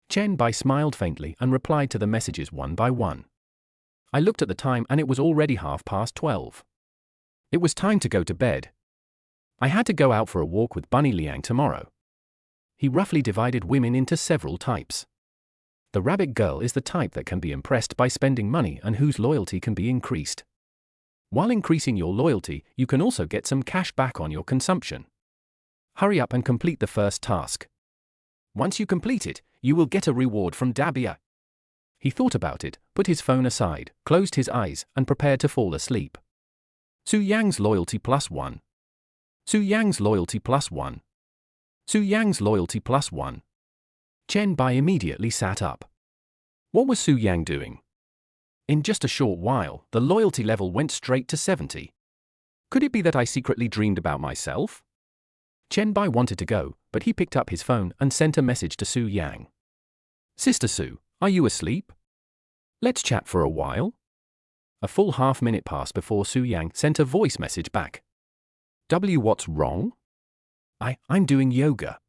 Chen Bai smiled faintly and replied to the messages one by one. I looked at the time and it was already 12:30. It was time to go to bed. I had to go out for a walk with Bunny Liang tomorrow. He roughly divided women into several types. The rabbit girl is the type that can be impressed by spending money and whose loyalty can be increased. While increasing your loyalty, you can also get some cash back on your consumption. Hurry up and complete the first task. Once you complete it, you will get a reward from Dabia. He thought about it, put his phone aside, closed his eyes, and prepared to fall asleep. Su Yang's loyalty +1. Su Yang's loyalty +1. Su Yang's loyalty +1. Chen Bai immediately sat up. What was Su Yang doing? In just a short while, the loyalty level went straight to 70. Could it be that I secretly dreamed about myself? Chen Bai wanted to go, but he picked up his phone and sent a message to Su Yang. Sister Su, are you asleep? Let's chat for a while. A full half-minute passed before Su Yang sent a voice message back. What's wrong? I'm doing yoga.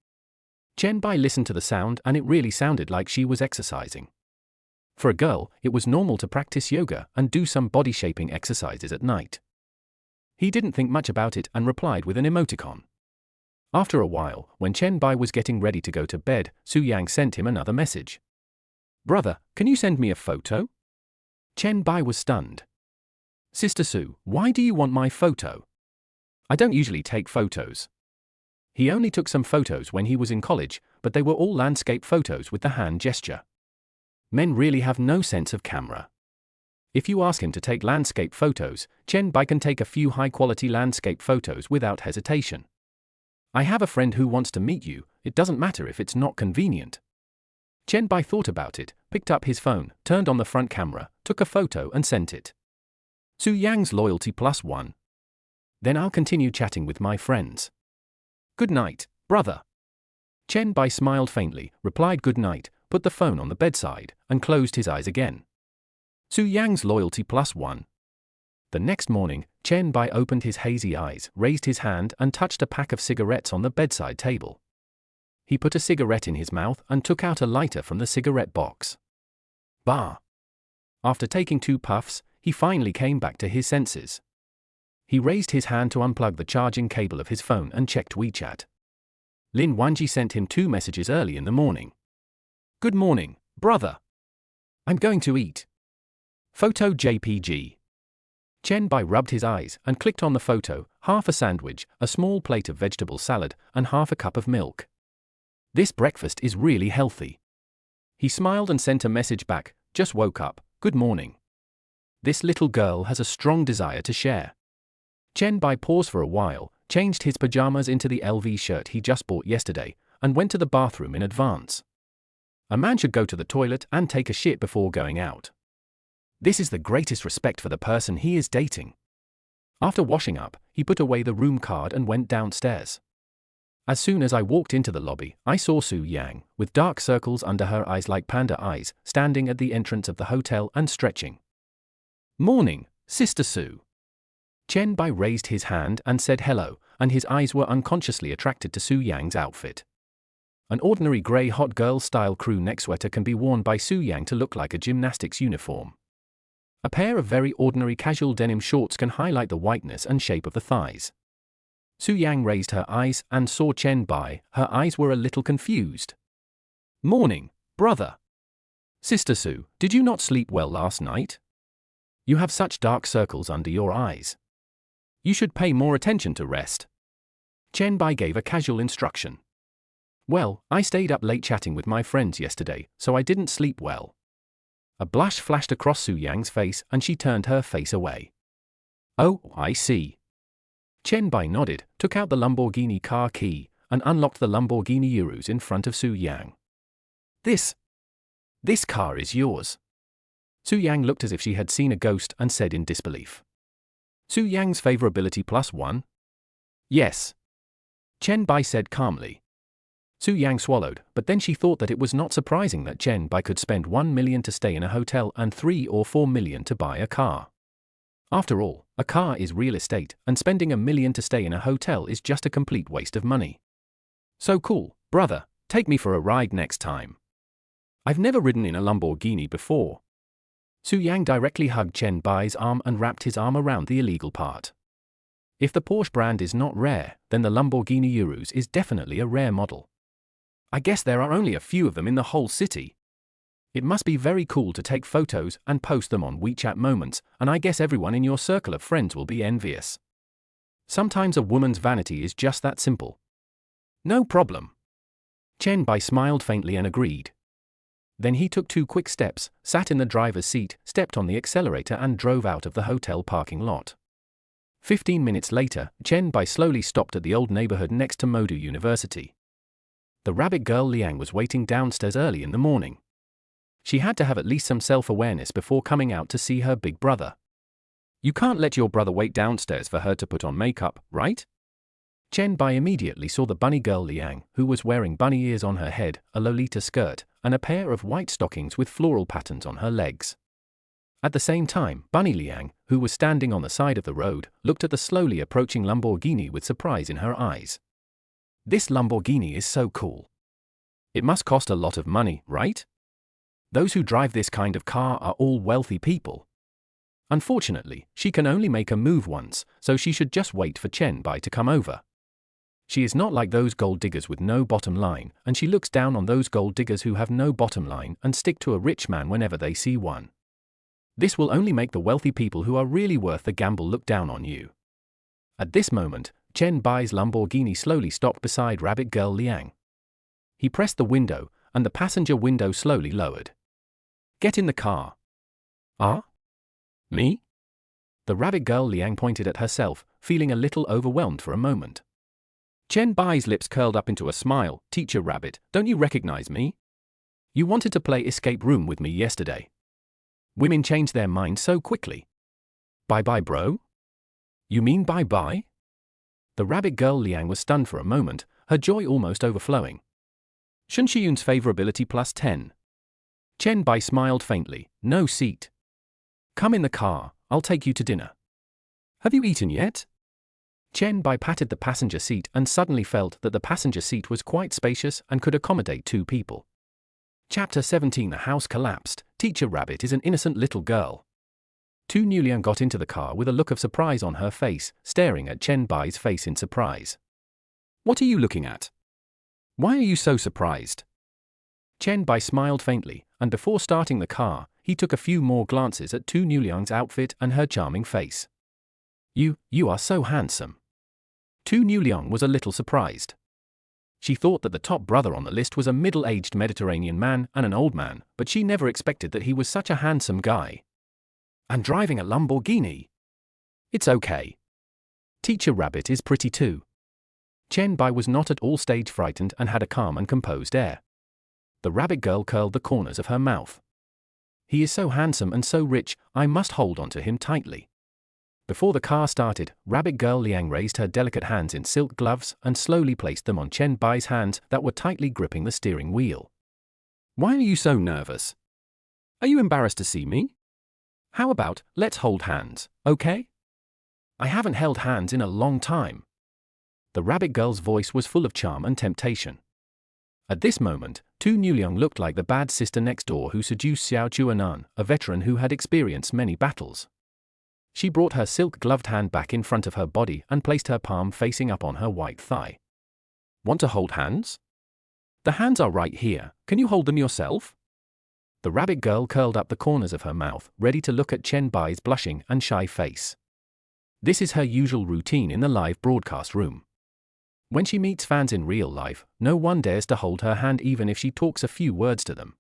Chen Bai listened to the sound and it really sounded like she was exercising. For a girl, it was normal to practice yoga and do some body-shaping exercises at night. He didn't think much about it and replied with an emoticon. After a while, when Chen Bai was getting ready to go to bed, Su Yang sent him another message. Brother, can you send me a photo? Chen Bai was stunned. Sister Su, why do you want my photo? I don't usually take photos. He only took some photos when he was in college, but they were all landscape photos with the hand gesture. Men really have no sense of camera. If you ask him to take landscape photos, Chen Bai can take a few high-quality landscape photos without hesitation. I have a friend who wants to meet you, it doesn't matter if it's not convenient. Chen Bai thought about it, picked up his phone, turned on the front camera, took a photo and sent it. Su Yang's loyalty +1. Then I'll continue chatting with my friends. Good night, brother. Chen Bai smiled faintly, replied good night, put the phone on the bedside, and closed his eyes again. Su Yang's loyalty +1. The next morning, Chen Bai opened his hazy eyes, raised his hand and touched a pack of cigarettes on the bedside table. He put a cigarette in his mouth and took out a lighter from the cigarette box. Bah! After taking 2 puffs, he finally came back to his senses. He raised his hand to unplug the charging cable of his phone and checked WeChat. Lin Wanji sent him 2 messages early in the morning. Good morning, brother. I'm going to eat. Photo JPG. Chen Bai rubbed his eyes and clicked on the photo, half a sandwich, a small plate of vegetable salad, and half a cup of milk. This breakfast is really healthy. He smiled and sent a message back, just woke up, good morning. This little girl has a strong desire to share. Chen Bai paused for a while, changed his pajamas into the LV shirt he just bought yesterday, and went to the bathroom in advance. A man should go to the toilet and take a shit before going out. This is the greatest respect for the person he is dating. After washing up, he put away the room card and went downstairs. As soon as I walked into the lobby, I saw Su Yang, with dark circles under her eyes like panda eyes, standing at the entrance of the hotel and stretching. Morning, Sister Su. Chen Bai raised his hand and said hello, and his eyes were unconsciously attracted to Su Yang's outfit. An ordinary grey hot girl-style crew neck sweater can be worn by Su Yang to look like a gymnastics uniform. A pair of very ordinary casual denim shorts can highlight the whiteness and shape of the thighs. Su Yang raised her eyes and saw Chen Bai. Her eyes were a little confused. Morning, brother. Sister Su, did you not sleep well last night? You have such dark circles under your eyes. You should pay more attention to rest. Chen Bai gave a casual instruction. Well, I stayed up late chatting with my friends yesterday, so I didn't sleep well. A blush flashed across Su Yang's face and she turned her face away. Oh, I see. Chen Bai nodded, took out the Lamborghini car key, and unlocked the Lamborghini Urus in front of Su Yang. This car is yours. Su Yang looked as if she had seen a ghost and said in disbelief. Su Yang's favorability +1? Yes. Chen Bai said calmly. Su Yang swallowed, but then she thought that it was not surprising that Chen Bai could spend 1 million to stay in a hotel and 3 or 4 million to buy a car. After all, a car is real estate, and spending 1 million to stay in a hotel is just a complete waste of money. So cool, brother, take me for a ride next time. I've never ridden in a Lamborghini before. Su Yang directly hugged Chen Bai's arm and wrapped his arm around the illegal part. If the Porsche brand is not rare, then the Lamborghini Urus is definitely a rare model. I guess there are only a few of them in the whole city. It must be very cool to take photos and post them on WeChat Moments, and I guess everyone in your circle of friends will be envious. Sometimes a woman's vanity is just that simple. No problem. Chen Bai smiled faintly and agreed. Then he took 2 quick steps, sat in the driver's seat, stepped on the accelerator and drove out of the hotel parking lot. 15 minutes later, Chen Bai slowly stopped at the old neighborhood next to Modu University. The rabbit girl Liang was waiting downstairs early in the morning. She had to have at least some self-awareness before coming out to see her big brother. You can't let your brother wait downstairs for her to put on makeup, right? Chen Bai immediately saw the bunny girl Liang, who was wearing bunny ears on her head, a Lolita skirt, and a pair of white stockings with floral patterns on her legs. At the same time, Bunny Liang, who was standing on the side of the road, looked at the slowly approaching Lamborghini with surprise in her eyes. This Lamborghini is so cool. It must cost a lot of money, right? Those who drive this kind of car are all wealthy people. Unfortunately, she can only make a move once, so she should just wait for Chen Bai to come over. She is not like those gold diggers with no bottom line, and she looks down on those gold diggers who have no bottom line and stick to a rich man whenever they see one. This will only make the wealthy people who are really worth the gamble look down on you. At this moment, Chen Bai's Lamborghini slowly stopped beside rabbit girl Liang. He pressed the window, and the passenger window slowly lowered. Get in the car. Ah? Me? The rabbit girl Liang pointed at herself, feeling a little overwhelmed for a moment. Chen Bai's lips curled up into a smile. Teacher Rabbit, don't you recognize me? You wanted to play escape room with me yesterday. Women change their minds so quickly. Bye-bye, bro? You mean bye-bye? The rabbit girl Liang was stunned for a moment, her joy almost overflowing. Shun Shiyun's favorability +10. Chen Bai smiled faintly. No seat. Come in the car, I'll take you to dinner. Have you eaten yet? Chen Bai patted the passenger seat and suddenly felt that the passenger seat was quite spacious and could accommodate 2 people. Chapter 17. The house collapsed. Teacher Rabbit is an innocent little girl. Tu Nuliang got into the car with a look of surprise on her face, staring at Chen Bai's face in surprise. What are you looking at? Why are you so surprised? Chen Bai smiled faintly, and before starting the car, he took a few more glances at Tu Nuliang's outfit and her charming face. You are so handsome. Tu Nuliang was a little surprised. She thought that the top brother on the list was a middle-aged Mediterranean man and an old man, but she never expected that he was such a handsome guy. And driving a Lamborghini. It's okay. Teacher Rabbit is pretty too. Chen Bai was not at all stage frightened and had a calm and composed air. The rabbit girl curled the corners of her mouth. He is so handsome and so rich, I must hold on to him tightly. Before the car started, Rabbit Girl Liang raised her delicate hands in silk gloves and slowly placed them on Chen Bai's hands that were tightly gripping the steering wheel. Why are you so nervous? Are you embarrassed to see me? How about, let's hold hands, okay? I haven't held hands in a long time. The rabbit girl's voice was full of charm and temptation. At this moment, Tu Nuliang looked like the bad sister next door who seduced Xiao Juanan, a veteran who had experienced many battles. She brought her silk-gloved hand back in front of her body and placed her palm facing up on her white thigh. Want to hold hands? The hands are right here, can you hold them yourself? The rabbit girl curled up the corners of her mouth, ready to look at Chen Bai's blushing and shy face. This is her usual routine in the live broadcast room. When she meets fans in real life, no one dares to hold her hand even if she talks a few words to them.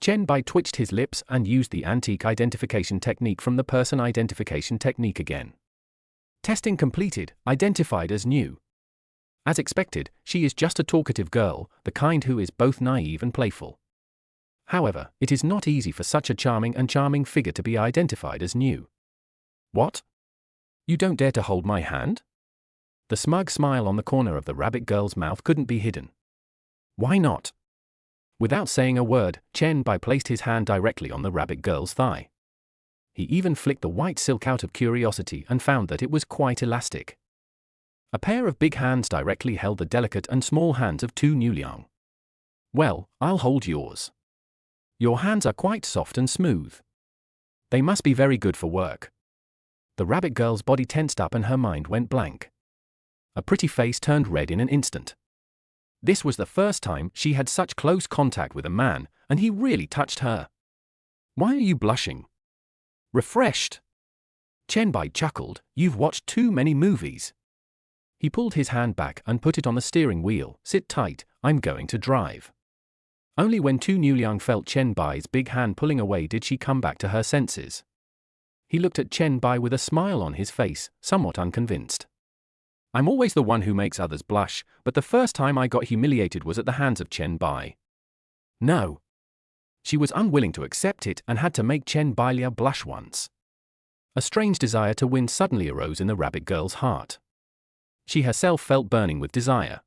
Chen Bai twitched his lips and used the antique identification technique from the person identification technique again. Testing completed, identified as new. As expected, she is just a talkative girl, the kind who is both naive and playful. However, it is not easy for such a charming figure to be identified as new. What? You don't dare to hold my hand? The smug smile on the corner of the rabbit girl's mouth couldn't be hidden. Why not? Without saying a word, Chen Bai placed his hand directly on the rabbit girl's thigh. He even flicked the white silk out of curiosity and found that it was quite elastic. A pair of big hands directly held the delicate and small hands of Tu Nuliang. Well, I'll hold yours. Your hands are quite soft and smooth. They must be very good for work. The rabbit girl's body tensed up and her mind went blank. A pretty face turned red in an instant. This was the first time she had such close contact with a man, and he really touched her. Why are you blushing? Refreshed. Chen Bai chuckled, you've watched too many movies. He pulled his hand back and put it on the steering wheel. Sit tight, I'm going to drive. Only when Tu Nuliang felt Chen Bai's big hand pulling away did she come back to her senses. He looked at Chen Bai with a smile on his face, somewhat unconvinced. I'm always the one who makes others blush, but the first time I got humiliated was at the hands of Chen Bai. No. She was unwilling to accept it and had to make Chen Bai blush once. A strange desire to win suddenly arose in the rabbit girl's heart. She herself felt burning with desire.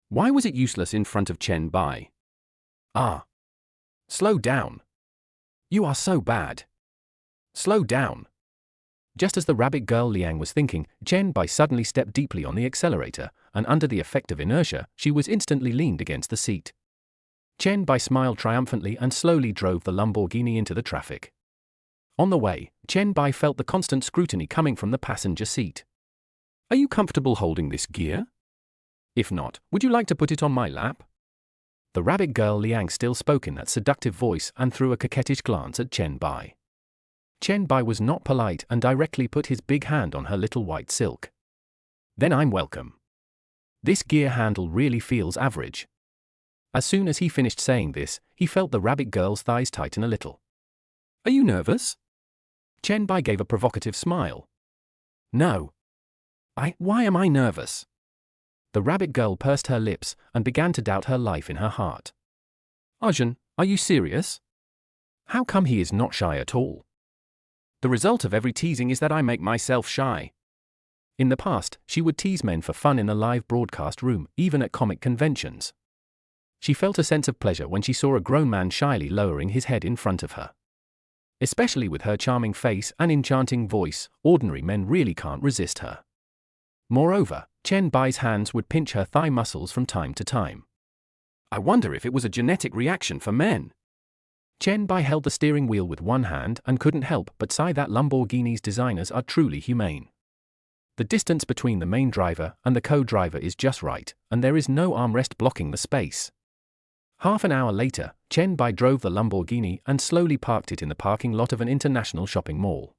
Why was it useless in front of Chen Bai? Ah. Slow down. You are so bad. Slow down. Just as the rabbit girl Liang was thinking, Chen Bai suddenly stepped deeply on the accelerator, and under the effect of inertia, she was instantly leaned against the seat. Chen Bai smiled triumphantly and slowly drove the Lamborghini into the traffic. On the way, Chen Bai felt the constant scrutiny coming from the passenger seat. Are you comfortable holding this gear? If not, would you like to put it on my lap? The rabbit girl Liang still spoke in that seductive voice and threw a coquettish glance at Chen Bai. Chen Bai was not polite and directly put his big hand on her little white silk. Then I'm welcome. This gear handle really feels average. As soon as he finished saying this, he felt the rabbit girl's thighs tighten a little. Are you nervous? Chen Bai gave a provocative smile. No. Why am I nervous? The rabbit girl pursed her lips and began to doubt her life in her heart. Arjun, are you serious? How come he is not shy at all? The result of every teasing is that I make myself shy. In the past, she would tease men for fun in the live broadcast room, even at comic conventions. She felt a sense of pleasure when she saw a grown man shyly lowering his head in front of her. Especially with her charming face and enchanting voice, ordinary men really can't resist her. Moreover, Chen Bai's hands would pinch her thigh muscles from time to time. I wonder if it was a genetic reaction for men. Chen Bai held the steering wheel with one hand and couldn't help but sigh that Lamborghini's designers are truly humane. The distance between the main driver and the co-driver is just right, and there is no armrest blocking the space. Half an hour later, Chen Bai drove the Lamborghini and slowly parked it in the parking lot of an international shopping mall.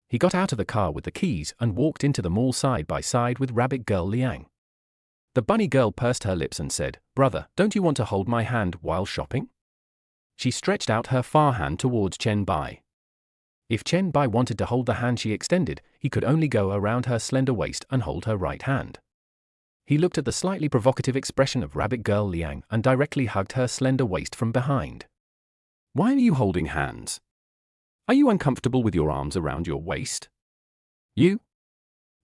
He got out of the car with the keys and walked into the mall side by side with Rabbit Girl Liang. The bunny girl pursed her lips and said, "Brother, don't you want to hold my hand while shopping?" She stretched out her far hand towards Chen Bai. If Chen Bai wanted to hold the hand she extended, he could only go around her slender waist and hold her right hand. He looked at the slightly provocative expression of Rabbit Girl Liang and directly hugged her slender waist from behind. Why are you holding hands? Are you uncomfortable with your arms around your waist? You?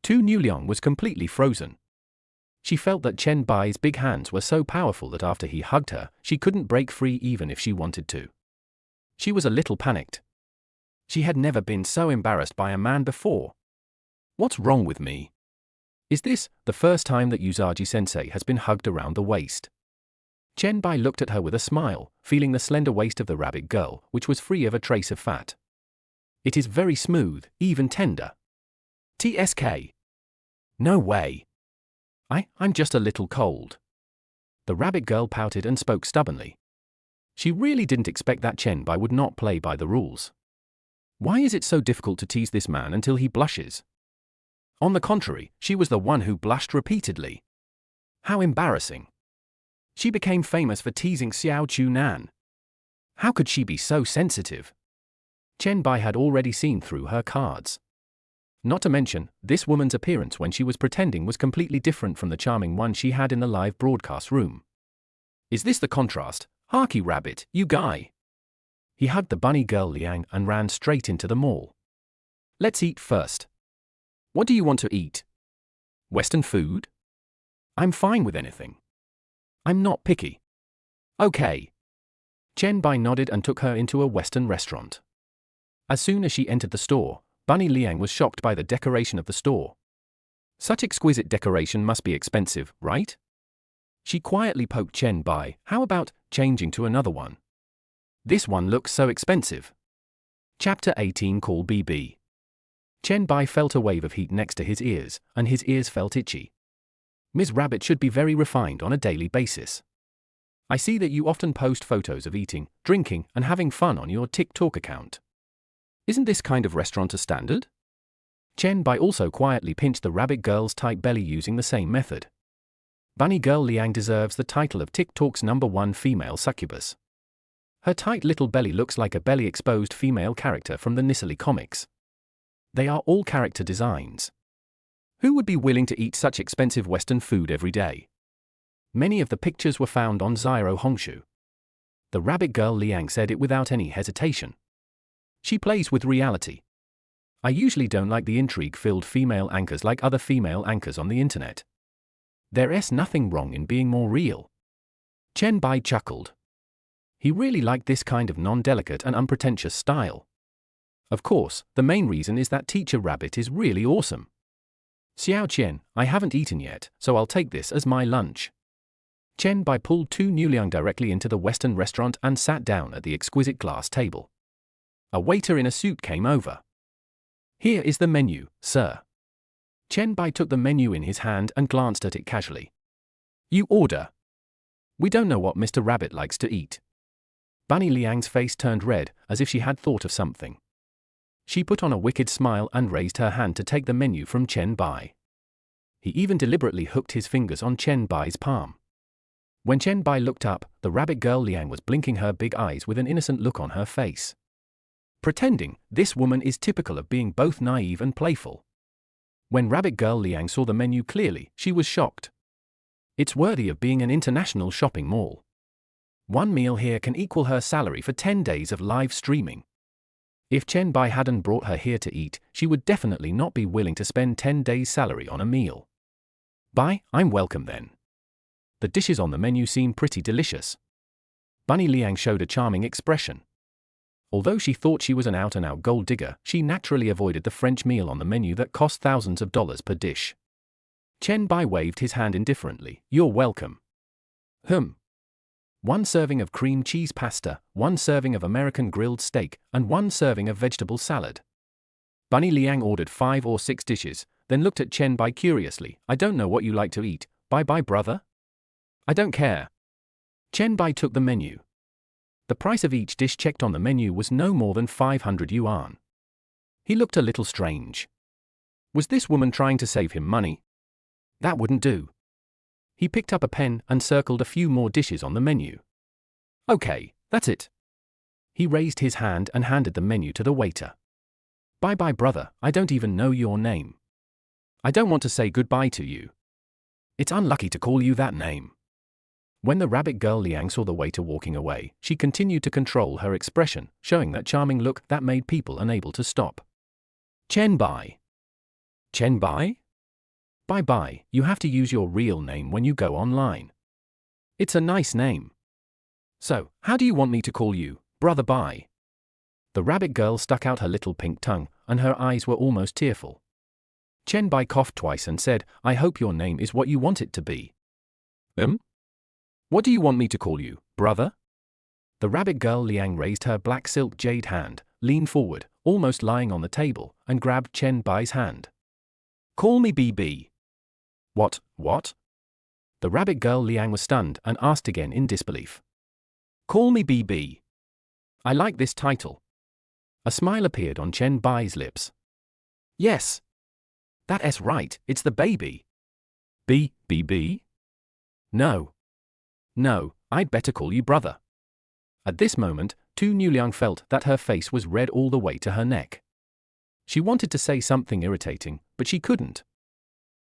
Tu Liang was completely frozen. She felt that Chen Bai's big hands were so powerful that after he hugged her, she couldn't break free even if she wanted to. She was a little panicked. She had never been so embarrassed by a man before. What's wrong with me? Is this the first time that Usagi-sensei has been hugged around the waist? Chen Bai looked at her with a smile, feeling the slender waist of the rabbit girl, which was free of a trace of fat. It is very smooth, even tender. TSK. No way. I'm just a little cold. The rabbit girl pouted and spoke stubbornly. She really didn't expect that Chen Bai would not play by the rules. Why is it so difficult to tease this man until he blushes? On the contrary, she was the one who blushed repeatedly. How embarrassing. She became famous for teasing Xiao Chunan. How could she be so sensitive? Chen Bai had already seen through her cards. Not to mention, this woman's appearance when she was pretending was completely different from the charming one she had in the live broadcast room. Is this the contrast? Harky rabbit, you guy. He hugged the bunny girl Liang and ran straight into the mall. Let's eat first. What do you want to eat? Western food? I'm fine with anything. I'm not picky. Okay. Chen Bai nodded and took her into a Western restaurant. As soon as she entered the store, Bunny Liang was shocked by the decoration of the store. Such exquisite decoration must be expensive, right? She quietly poked Chen Bai. How about changing to another one? This one looks so expensive. Chapter 18 Call BB. Chen Bai felt a wave of heat next to his ears, and his ears felt itchy. Ms. Rabbit should be very refined on a daily basis. I see that you often post photos of eating, drinking, and having fun on your TikTok account. Isn't this kind of restaurant a standard? Chen Bai also quietly pinched the rabbit girl's tight belly using the same method. Bunny Girl Liang deserves the title of TikTok's #1 female succubus. Her tight little belly looks like a belly-exposed female character from the Nisali comics. They are all character designs. Who would be willing to eat such expensive Western food every day? Many of the pictures were found on Zyro Hongshu. The rabbit girl Liang said it without any hesitation. She plays with reality. I usually don't like the intrigue-filled female anchors like other female anchors on the internet. There's nothing wrong in being more real. Chen Bai chuckled. He really liked this kind of non-delicate and unpretentious style. Of course, the main reason is that Teacher Rabbit is really awesome. Xiao Qian, I haven't eaten yet, so I'll take this as my lunch. Chen Bai pulled Tu Liang directly into the Western restaurant and sat down at the exquisite glass table. A waiter in a suit came over. Here is the menu, sir. Chen Bai took the menu in his hand and glanced at it casually. You order. We don't know what Mr. Rabbit likes to eat. Bunny Liang's face turned red, as if she had thought of something. She put on a wicked smile and raised her hand to take the menu from Chen Bai. He even deliberately hooked his fingers on Chen Bai's palm. When Chen Bai looked up, the rabbit girl Liang was blinking her big eyes with an innocent look on her face. Pretending, this woman is typical of being both naive and playful. When rabbit girl Liang saw the menu clearly, she was shocked. It's worthy of being an international shopping mall. One meal here can equal her salary for 10 days of live streaming. If Chen Bai hadn't brought her here to eat, she would definitely not be willing to spend 10 days' salary on a meal. Bai, I'm welcome then. The dishes on the menu seem pretty delicious. Bunny Liang showed a charming expression. Although she thought she was an out-and-out gold digger, she naturally avoided the French meal on the menu that cost thousands of dollars per dish. Chen Bai waved his hand indifferently. You're welcome. 1 serving of cream cheese pasta, 1 serving of American grilled steak, and 1 serving of vegetable salad. Bunny Liang ordered 5 or 6 dishes, then looked at Chen Bai curiously. I don't know what you like to eat. Bye-bye, brother. I don't care. Chen Bai took the menu. The price of each dish checked on the menu was no more than 500 yuan. He looked a little strange. Was this woman trying to save him money? That wouldn't do. He picked up a pen and circled a few more dishes on the menu. Okay, that's it. He raised his hand and handed the menu to the waiter. Bye-bye, brother, I don't even know your name. I don't want to say goodbye to you. It's unlucky to call you that name. When the rabbit girl Liang saw the waiter walking away, she continued to control her expression, showing that charming look that made people unable to stop. Chen Bai. Chen Bai? Bye-bye, you have to use your real name when you go online. It's a nice name. So, how do you want me to call you, Brother Bai? The rabbit girl stuck out her little pink tongue, and her eyes were almost tearful. Chen Bai coughed twice and said, I hope your name is what you want it to be. What do you want me to call you, brother? The rabbit girl Liang raised her black silk jade hand, leaned forward, almost lying on the table, and grabbed Chen Bai's hand. Call me BB. What? The rabbit girl Liang was stunned and asked again in disbelief. Call me BB. I like this title. A smile appeared on Chen Bai's lips. Yes. That's right, it's the baby. BB? No, I'd better call you brother. At this moment, Tu Nuliang felt that her face was red all the way to her neck. She wanted to say something irritating, but she couldn't.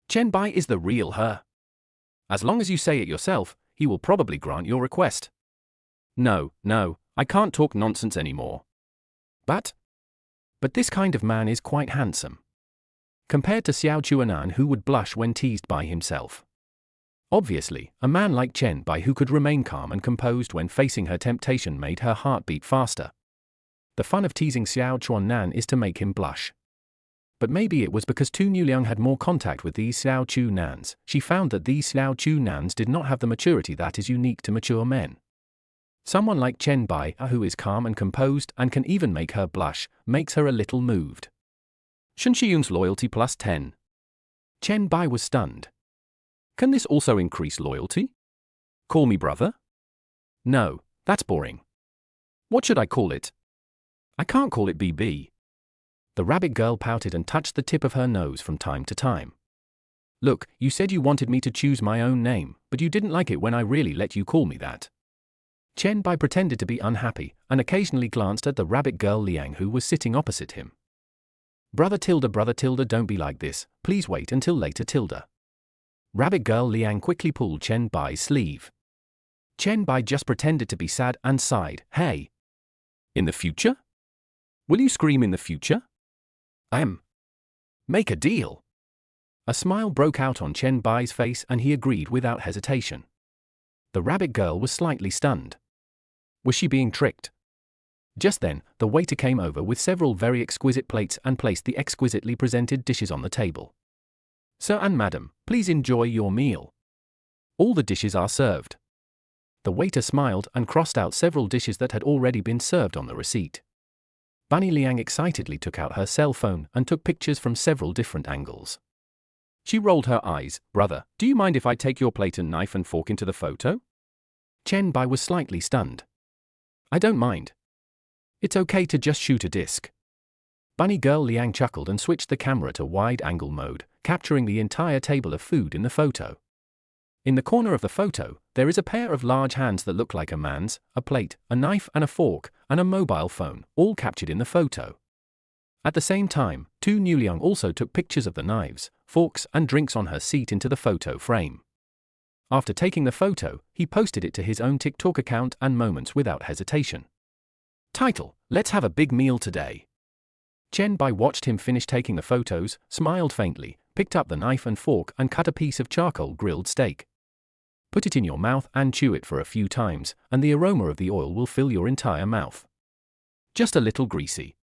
Chen Bai is the real her. As long as you say it yourself, he will probably grant your request. No, I can't talk nonsense anymore. But this kind of man is quite handsome. Compared to Xiao Chuanan, who would blush when teased by himself. Obviously, a man like Chen Bai who could remain calm and composed when facing her temptation made her heart beat faster. The fun of teasing Xiao Chuanan is to make him blush. But maybe it was because Tu Nuliang had more contact with these Xiao Chunans. She found that these Xiao Chunans did not have the maturity that is unique to mature men. Someone like Chen Bai, who is calm and composed and can even make her blush, makes her a little moved. Shen Xiyun's loyalty plus 10. Chen Bai was stunned. Can this also increase loyalty? Call me brother? No, that's boring. What should I call it? I can't call it BB. The rabbit girl pouted and touched the tip of her nose from time to time. Look, you said you wanted me to choose my own name, but you didn't like it when I really let you call me that. Chen Bai pretended to be unhappy and occasionally glanced at the rabbit girl Liang who was sitting opposite him. Brother tilde, don't be like this, please wait until later tilde. Rabbit girl Liang quickly pulled Chen Bai's sleeve. Chen Bai just pretended to be sad and sighed. Hey. In the future? Will you scream in the future? Make a deal. A smile broke out on Chen Bai's face and he agreed without hesitation. The rabbit girl was slightly stunned. Was she being tricked? Just then, the waiter came over with several very exquisite plates and placed the exquisitely presented dishes on the table. Sir and madam, please enjoy your meal. All the dishes are served. The waiter smiled and crossed out several dishes that had already been served on the receipt. Bunny Liang excitedly took out her cell phone and took pictures from several different angles. She rolled her eyes. Brother, do you mind if I take your plate and knife and fork into the photo? Chen Bai was slightly stunned. I don't mind. It's okay to just shoot a disc. Bunny girl Liang chuckled and switched the camera to wide-angle mode, capturing the entire table of food in the photo. In the corner of the photo, there is a pair of large hands that look like a man's, a plate, a knife and a fork, and a mobile phone, all captured in the photo. At the same time, Tu Nuliang also took pictures of the knives, forks and drinks on her seat into the photo frame. After taking the photo, he posted it to his own TikTok account and moments without hesitation. Title: Let's have a big meal today. Chen Bai watched him finish taking the photos, smiled faintly, picked up the knife and fork and cut a piece of charcoal grilled steak. Put it in your mouth and chew it for a few times, and the aroma of the oil will fill your entire mouth. Just a little greasy.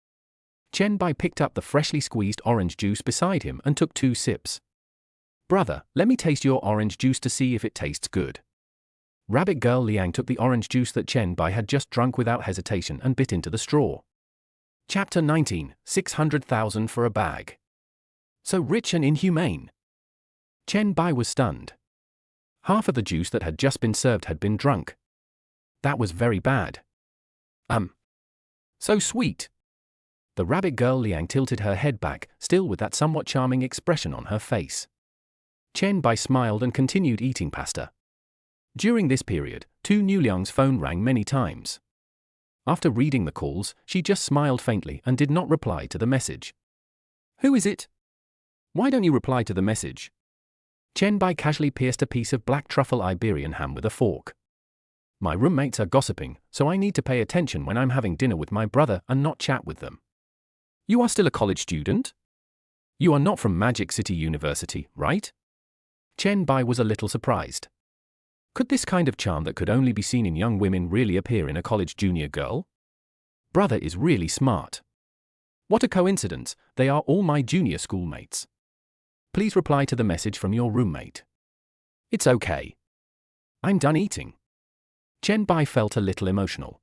Chen Bai picked up the freshly squeezed orange juice beside him and took 2 sips. Brother, let me taste your orange juice to see if it tastes good. Rabbit Girl Liang took the orange juice that Chen Bai had just drunk without hesitation and bit into the straw. Chapter 19, 600,000 for a bag. So rich and inhumane. Chen Bai was stunned. Half of the juice that had just been served had been drunk. That was very bad. So sweet. The Rabbit Girl Liang tilted her head back, still with that somewhat charming expression on her face. Chen Bai smiled and continued eating pasta. During this period, Tu Newliang's phone rang many times. After reading the calls, she just smiled faintly and did not reply to the message. Who is it? Why don't you reply to the message? Chen Bai casually pierced a piece of black truffle Iberian ham with a fork. My roommates are gossiping, so I need to pay attention when I'm having dinner with my brother and not chat with them. You are still a college student? You are not from Magic City University, right? Chen Bai was a little surprised. Could this kind of charm that could only be seen in young women really appear in a college junior girl? Brother is really smart. What a coincidence, they are all my junior schoolmates. Please reply to the message from your roommate. It's okay. I'm done eating. Chen Bai felt a little emotional.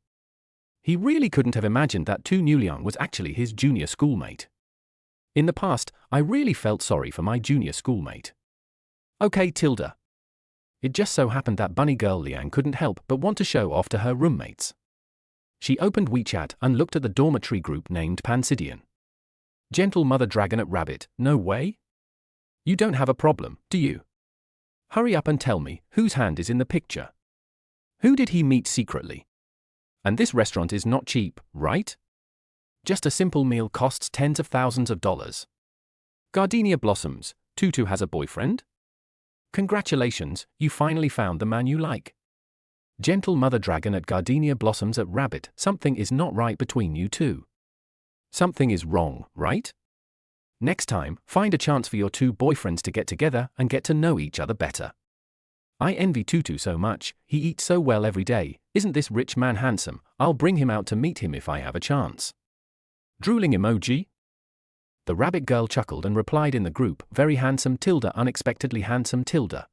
He really couldn't have imagined that Tu Newliang was actually his junior schoolmate. In the past, I really felt sorry for my junior schoolmate. Okay, Tilda. It just so happened that Bunny Girl Liang couldn't help but want to show off to her roommates. She opened WeChat and looked at the dormitory group named Pansidian. Gentle Mother Dragon at Rabbit, no way? You don't have a problem, do you? Hurry up and tell me, whose hand is in the picture? Who did he meet secretly? And this restaurant is not cheap, right? Just a simple meal costs tens of thousands of dollars. Gardenia blossoms, Tutu has a boyfriend? Congratulations, you finally found the man you like. Gentle Mother Dragon at Gardenia blossoms at Rabbit, something is not right between you two. Something is wrong, right? Next time, find a chance for your two boyfriends to get together and get to know each other better. I envy Tutu so much, he eats so well every day, isn't this rich man handsome? I'll bring him out to meet him if I have a chance. Drooling emoji? The Rabbit Girl chuckled and replied in the group, very handsome Tilda, unexpectedly handsome Tilda.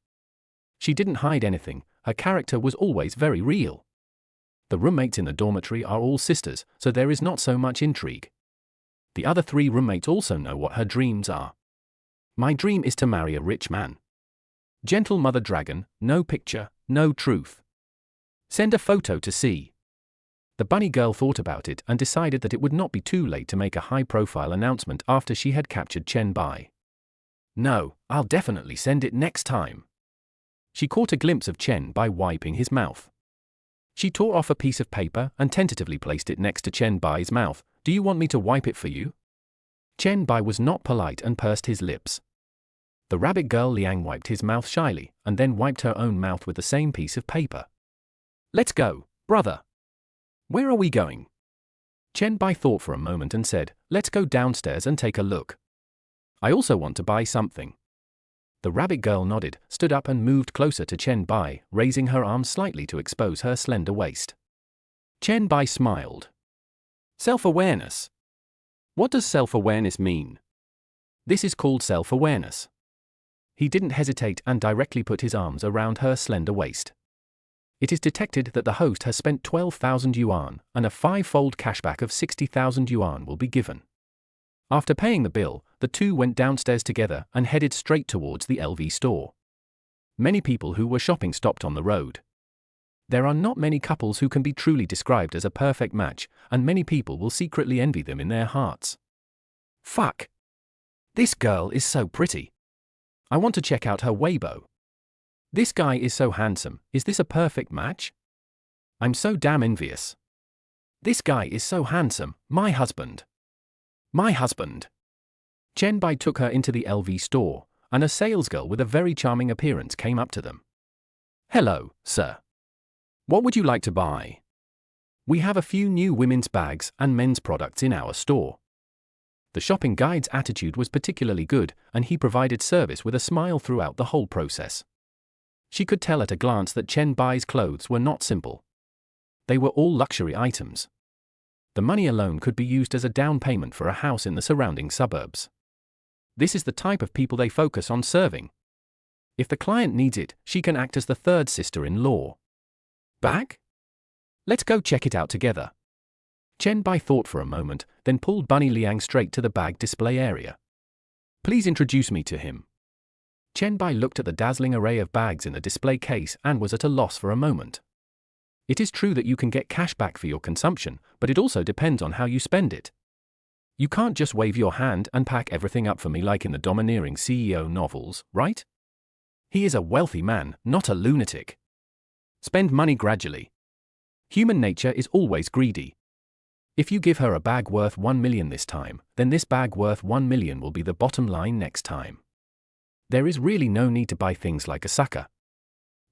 She didn't hide anything, her character was always very real. The roommates in the dormitory are all sisters, so there is not so much intrigue. The other three roommates also know what her dreams are. My dream is to marry a rich man. Gentle Mother Dragon, no picture, no truth. Send a photo to see. The bunny girl thought about it and decided that it would not be too late to make a high-profile announcement after she had captured Chen Bai. No, I'll definitely send it next time. She caught a glimpse of Chen Bai wiping his mouth. She tore off a piece of paper and tentatively placed it next to Chen Bai's mouth. Do you want me to wipe it for you? Chen Bai was not polite and pursed his lips. The Rabbit Girl Liang wiped his mouth shyly, and then wiped her own mouth with the same piece of paper. Let's go, brother. Where are we going? Chen Bai thought for a moment and said, let's go downstairs and take a look. I also want to buy something. The Rabbit Girl nodded, stood up and moved closer to Chen Bai, raising her arms slightly to expose her slender waist. Chen Bai smiled. Self-awareness. What does self-awareness mean? This is called self-awareness. He didn't hesitate and directly put his arms around her slender waist. It is detected that the host has spent 12,000 yuan, and a 5-fold cashback of 60,000 yuan will be given. After paying the bill, the two went downstairs together and headed straight towards the LV store. Many people who were shopping stopped on the road. There are not many couples who can be truly described as a perfect match, and many people will secretly envy them in their hearts. Fuck! This girl is so pretty. I want to check out her Weibo. This guy is so handsome, is this a perfect match? I'm so damn envious. This guy is so handsome, my husband. My husband. Chen Bai took her into the LV store, and a salesgirl with a very charming appearance came up to them. Hello, sir. What would you like to buy? We have a few new women's bags and men's products in our store. The shopping guide's attitude was particularly good, and he provided service with a smile throughout the whole process. She could tell at a glance that Chen Bai's clothes were not simple. They were all luxury items. The money alone could be used as a down payment for a house in the surrounding suburbs. This is the type of people they focus on serving. If the client needs it, she can act as the third sister-in-law. Bag? Let's go check it out together. Chen Bai thought for a moment, then pulled Bunny Liang straight to the bag display area. Please introduce me to him. Chen Bai looked at the dazzling array of bags in the display case and was at a loss for a moment. It is true that you can get cash back for your consumption, but it also depends on how you spend it. You can't just wave your hand and pack everything up for me like in the domineering CEO novels, right? He is a wealthy man, not a lunatic. Spend money gradually. Human nature is always greedy. If you give her a bag worth 1 million this time, then this bag worth 1 million will be the bottom line next time. There is really no need to buy things like a sucker.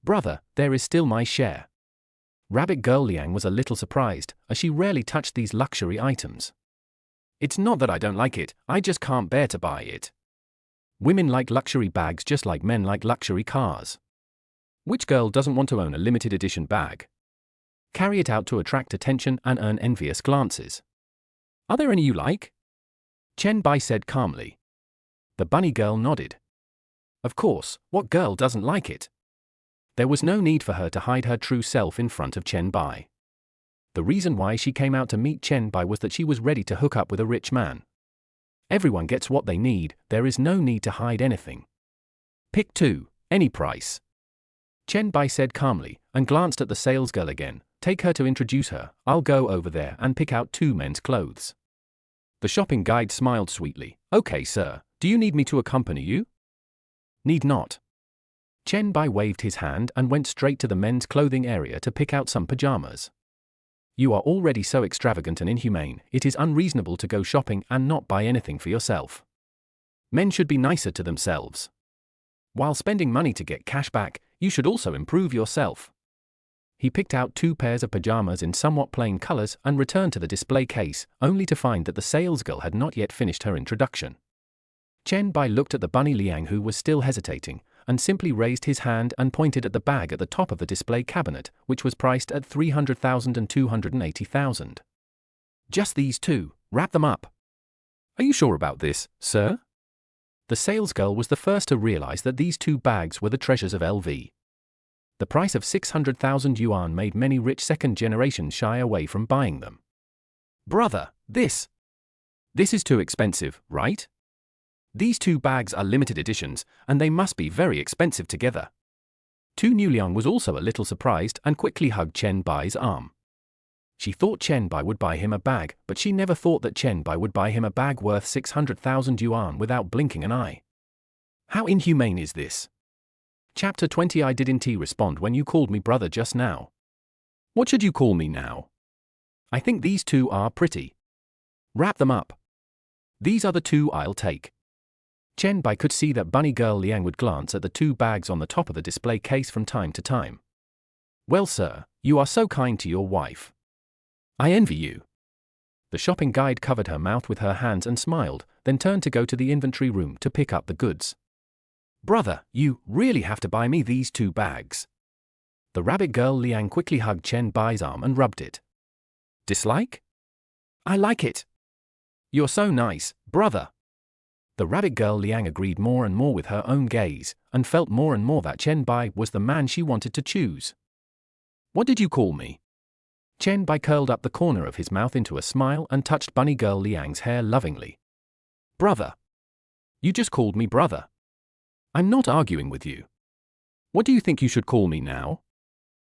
Brother, there is still my share. Rabbit Girl Liang was a little surprised, as she rarely touched these luxury items. It's not that I don't like it, I just can't bear to buy it. Women like luxury bags just like men like luxury cars. Which girl doesn't want to own a limited edition bag? Carry it out to attract attention and earn envious glances. Are there any you like? Chen Bai said calmly. The bunny girl nodded. Of course, what girl doesn't like it? There was no need for her to hide her true self in front of Chen Bai. The reason why she came out to meet Chen Bai was that she was ready to hook up with a rich man. Everyone gets what they need, there is no need to hide anything. Pick two, any price. Chen Bai said calmly, and glanced at the salesgirl again. Take her to introduce her, I'll go over there and pick out 2 men's clothes. The shopping guide smiled sweetly. Okay sir, do you need me to accompany you? Need not. Chen Bai waved his hand and went straight to the men's clothing area to pick out some pajamas. You are already so extravagant and inhumane, it is unreasonable to go shopping and not buy anything for yourself. Men should be nicer to themselves. While spending money to get cash back, you should also improve yourself. He picked out 2 pairs of pajamas in somewhat plain colors and returned to the display case, only to find that the salesgirl had not yet finished her introduction. Chen Bai looked at the bunny Liang who was still hesitating, and simply raised his hand and pointed at the bag at the top of the display cabinet, which was priced at 300,000 and 280,000. Just these 2, wrap them up. Are you sure about this, sir? The salesgirl was the first to realize that these 2 bags were the treasures of LV. The price of 600,000 yuan made many rich second generations shy away from buying them. Brother, this is too expensive, right? These 2 bags are limited editions, and they must be very expensive together. Tu Liang was also a little surprised and quickly hugged Chen Bai's arm. She thought Chen Bai would buy him a bag, but she never thought that Chen Bai would buy him a bag worth 600,000 yuan without blinking an eye. How inhumane is this? Chapter 20. I didn't respond when you called me brother just now. What should you call me now? I think these 2 are pretty. Wrap them up. These are the 2 I'll take. Chen Bai could see that bunny girl Liang would glance at the 2 bags on the top of the display case from time to time. Well sir, you are so kind to your wife. I envy you. The shopping guide covered her mouth with her hands and smiled, then turned to go to the inventory room to pick up the goods. Brother, you really have to buy me these 2 bags. The rabbit girl Liang quickly hugged Chen Bai's arm and rubbed it. Dislike? I like it. You're so nice, brother. The rabbit girl Liang agreed more and more with her own gaze, and felt more and more that Chen Bai was the man she wanted to choose. What did you call me? Chen Bai curled up the corner of his mouth into a smile and touched bunny girl Liang's hair lovingly. Brother. You just called me brother. I'm not arguing with you. What do you think you should call me now?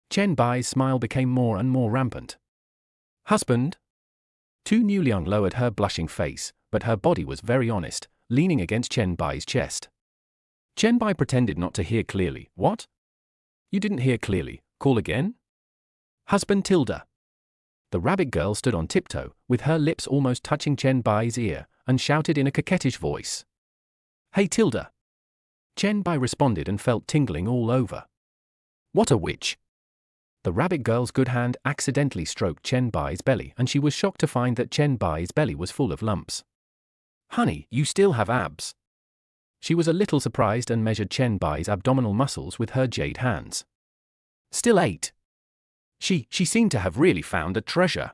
Chen Bai's smile became more and more rampant. Husband? Tu Liang lowered her blushing face, but her body was very honest, leaning against Chen Bai's chest. Chen Bai pretended not to hear clearly. What? You didn't hear clearly. Call again? Husband tilde. The rabbit girl stood on tiptoe, with her lips almost touching Chen Bai's ear, and shouted in a coquettish voice. Hey tilde. Chen Bai responded and felt tingling all over. What a witch! The rabbit girl's good hand accidentally stroked Chen Bai's belly and she was shocked to find that Chen Bai's belly was full of lumps. Honey, you still have abs. She was a little surprised and measured Chen Bai's abdominal muscles with her jade hands. Still 8. She seemed to have really found a treasure.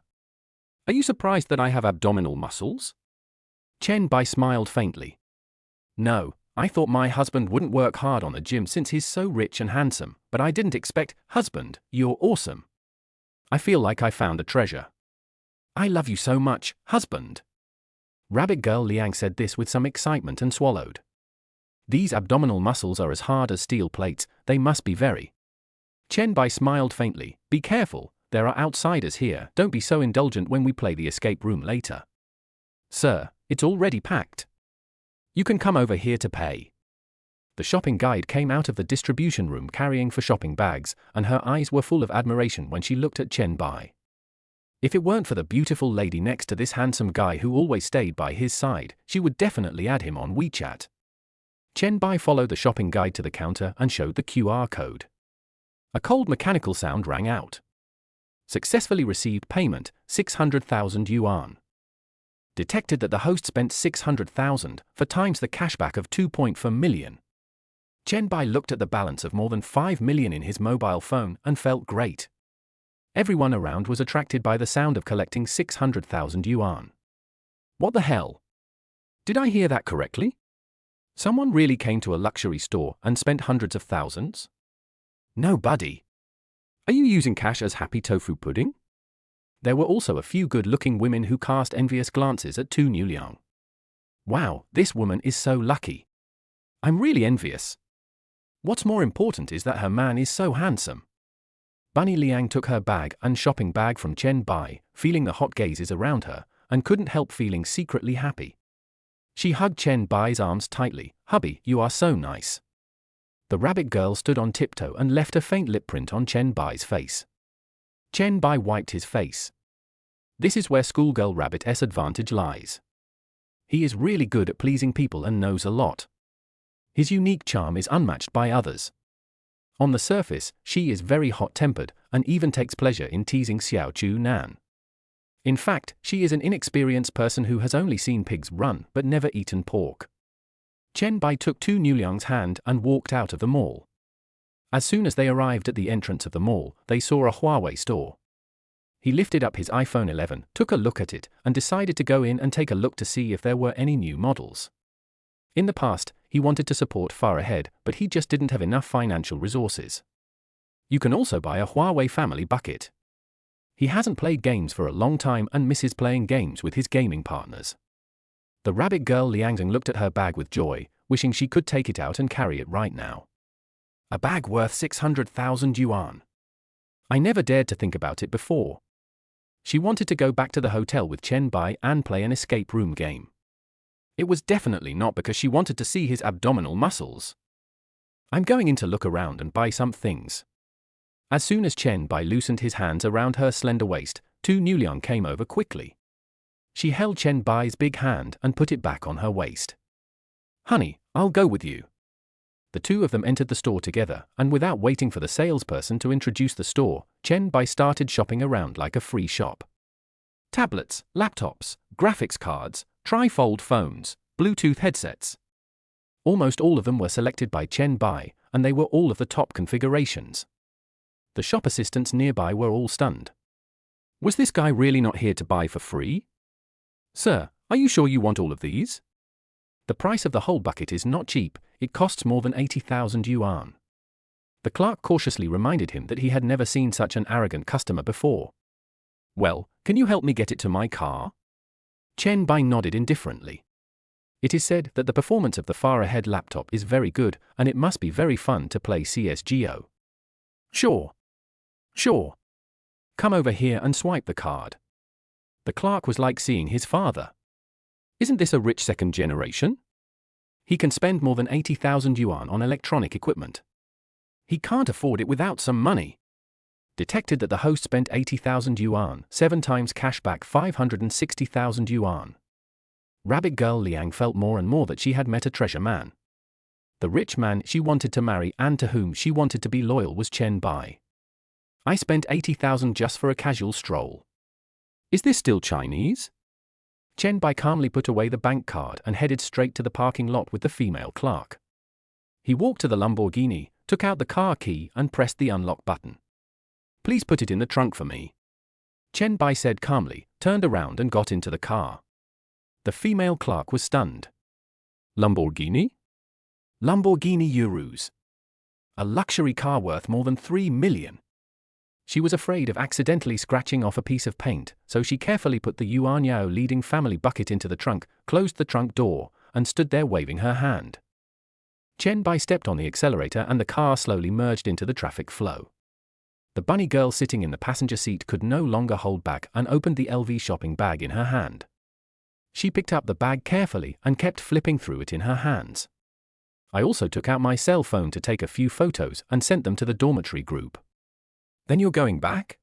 Are you surprised that I have abdominal muscles? Chen Bai smiled faintly. No, I thought my husband wouldn't work hard on the gym since he's so rich and handsome, but I didn't expect, husband, you're awesome. I feel like I found a treasure. I love you so much, husband. Rabbit Girl Liang said this with some excitement and swallowed. These abdominal muscles are as hard as steel plates, they must be very. Chen Bai smiled faintly. Be careful, there are outsiders here, don't be so indulgent when we play the escape room later. Sir, it's already packed. You can come over here to pay. The shopping guide came out of the distribution room carrying for shopping bags, and her eyes were full of admiration when she looked at Chen Bai. If it weren't for the beautiful lady next to this handsome guy who always stayed by his side, she would definitely add him on WeChat. Chen Bai followed the shopping guide to the counter and showed the QR code. A cold mechanical sound rang out. Successfully received payment, 600,000 yuan. Detected that the host spent 600,000 for times the cashback of 2.4 million. Chen Bai looked at the balance of more than 5 million in his mobile phone and felt great. Everyone around was attracted by the sound of collecting 600,000 yuan. What the hell? Did I hear that correctly? Someone really came to a luxury store and spent hundreds of thousands? No, buddy. Are you using cash as happy tofu pudding? There were also a few good-looking women who cast envious glances at Tu Liang. Wow, this woman is so lucky. I'm really envious. What's more important is that her man is so handsome. Bunny Liang took her bag and shopping bag from Chen Bai, feeling the hot gazes around her, and couldn't help feeling secretly happy. She hugged Chen Bai's arms tightly. Hubby, you are so nice. The rabbit girl stood on tiptoe and left a faint lip print on Chen Bai's face. Chen Bai wiped his face. This is where schoolgirl Rabbit's advantage lies. He is really good at pleasing people and knows a lot. His unique charm is unmatched by others. On the surface, she is very hot-tempered and even takes pleasure in teasing Xiao Chu Nan. In fact, she is an inexperienced person who has only seen pigs run but never eaten pork. Chen Bai took Tu Liang's hand and walked out of the mall. As soon as they arrived at the entrance of the mall, they saw a Huawei store. He lifted up his iPhone 11, took a look at it, and decided to go in and take a look to see if there were any new models. In the past, he wanted to support Far Ahead, but he just didn't have enough financial resources. You can also buy a Huawei family bucket. He hasn't played games for a long time and misses playing games with his gaming partners. The rabbit girl Liangzhen looked at her bag with joy, wishing she could take it out and carry it right now. A bag worth 600,000 yuan. I never dared to think about it before. She wanted to go back to the hotel with Chen Bai and play an escape room game. It was definitely not because she wanted to see his abdominal muscles. I'm going in to look around and buy some things. As soon as Chen Bai loosened his hands around her slender waist, Tu Liang came over quickly. She held Chen Bai's big hand and put it back on her waist. Honey, I'll go with you. The two of them entered the store together, and without waiting for the salesperson to introduce the store, Chen Bai started shopping around like a free shop. Tablets, laptops, graphics cards, tri-fold phones, Bluetooth headsets. Almost all of them were selected by Chen Bai, and they were all of the top configurations. The shop assistants nearby were all stunned. Was this guy really not here to buy for free? Sir, are you sure you want all of these? The price of the whole bucket is not cheap, it costs more than 80,000 yuan. The clerk cautiously reminded him that he had never seen such an arrogant customer before. Well, can you help me get it to my car? Chen Bai nodded indifferently. It is said that the performance of the Far Ahead laptop is very good, and it must be very fun to play CSGO. Sure. Come over here and swipe the card. The clerk was like seeing his father. Isn't this a rich second generation? He can spend more than 80,000 yuan on electronic equipment. He can't afford it without some money. Detected that the host spent 80,000 yuan, 7 times cashback 560,000 yuan. Rabbit girl Liang felt more and more that she had met a treasure man. The rich man she wanted to marry and to whom she wanted to be loyal was Chen Bai. I spent 80,000 just for a casual stroll. Is this still Chinese? Chen Bai calmly put away the bank card and headed straight to the parking lot with the female clerk. He walked to the Lamborghini, took out the car key and pressed the unlock button. Please put it in the trunk for me. Chen Bai said calmly, turned around and got into the car. The female clerk was stunned. Lamborghini? Lamborghini Urus. A luxury car worth more than 3 million. She was afraid of accidentally scratching off a piece of paint, so she carefully put the Yuanyao leading family bucket into the trunk, closed the trunk door, and stood there waving her hand. Chen Bai stepped on the accelerator and the car slowly merged into the traffic flow. The bunny girl sitting in the passenger seat could no longer hold back and opened the LV shopping bag in her hand. She picked up the bag carefully and kept flipping through it in her hands. I also took out my cell phone to take a few photos and sent them to the dormitory group. Then you're going back?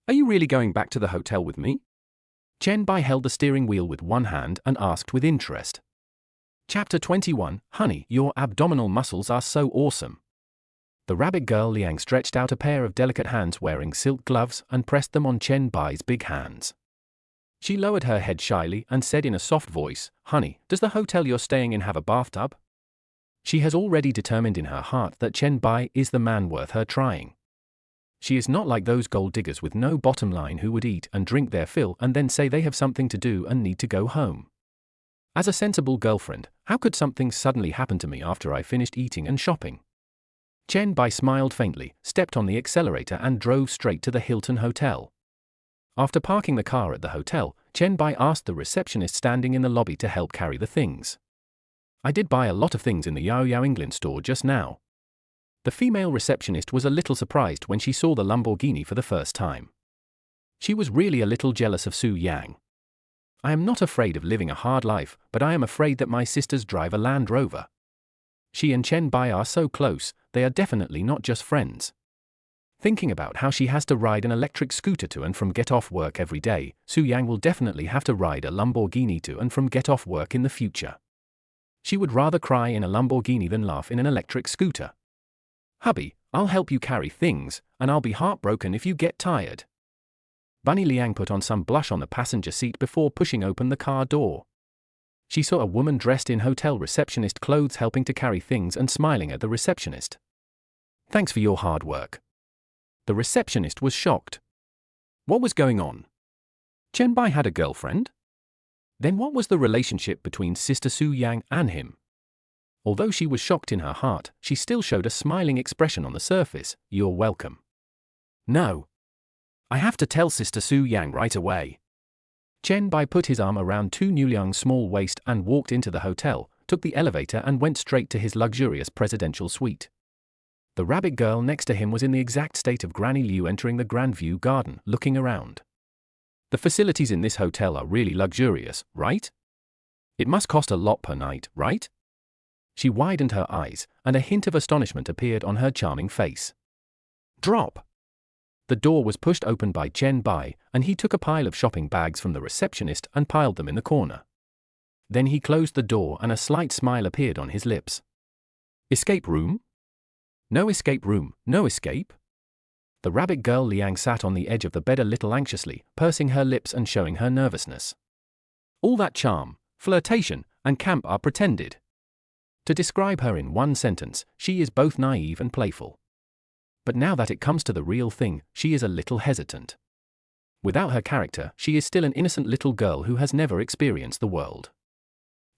Are you really going back to the hotel with me? Chen Bai held the steering wheel with one hand and asked with interest. Chapter 21, Honey, your abdominal muscles are so awesome. The rabbit girl Liang stretched out a pair of delicate hands wearing silk gloves and pressed them on Chen Bai's big hands. She lowered her head shyly and said in a soft voice, Honey, does the hotel you're staying in have a bathtub? She has already determined in her heart that Chen Bai is the man worth her trying. She is not like those gold diggers with no bottom line who would eat and drink their fill and then say they have something to do and need to go home. As a sensible girlfriend, how could something suddenly happen to me after I finished eating and shopping? Chen Bai smiled faintly, stepped on the accelerator and drove straight to the Hilton Hotel. After parking the car at the hotel, Chen Bai asked the receptionist standing in the lobby to help carry the things. I did buy a lot of things in the Yao Yao England store just now. The female receptionist was a little surprised when she saw the Lamborghini for the first time. She was really a little jealous of Su Yang. I am not afraid of living a hard life, but I am afraid that my sisters drive a Land Rover. She and Chen Bai are so close, they are definitely not just friends. Thinking about how she has to ride an electric scooter to and from get off work every day, Su Yang will definitely have to ride a Lamborghini to and from get off work in the future. She would rather cry in a Lamborghini than laugh in an electric scooter. Hubby, I'll help you carry things, and I'll be heartbroken if you get tired. Bunny Liang put on some blush on the passenger seat before pushing open the car door. She saw a woman dressed in hotel receptionist clothes helping to carry things and smiling at the receptionist. Thanks for your hard work. The receptionist was shocked. What was going on? Chen Bai had a girlfriend? Then what was the relationship between Sister Su Yang and him? Although she was shocked in her heart, she still showed a smiling expression on the surface. You're welcome. No. I have to tell Sister Su Yang right away. Chen Bai put his arm around Tu Newliang's small waist and walked into the hotel, took the elevator and went straight to his luxurious presidential suite. The rabbit girl next to him was in the exact state of Granny Liu entering the Grandview garden, looking around. The facilities in this hotel are really luxurious, right? It must cost a lot per night, right? She widened her eyes, and a hint of astonishment appeared on her charming face. Drop! The door was pushed open by Chen Bai, and he took a pile of shopping bags from the receptionist and piled them in the corner. Then he closed the door and a slight smile appeared on his lips. Escape room? No escape room, no escape? The rabbit girl Liang sat on the edge of the bed a little anxiously, pursing her lips and showing her nervousness. All that charm, flirtation, and camp are pretended. To describe her in one sentence, she is both naive and playful. But now that it comes to the real thing, she is a little hesitant. Without her character, she is still an innocent little girl who has never experienced the world.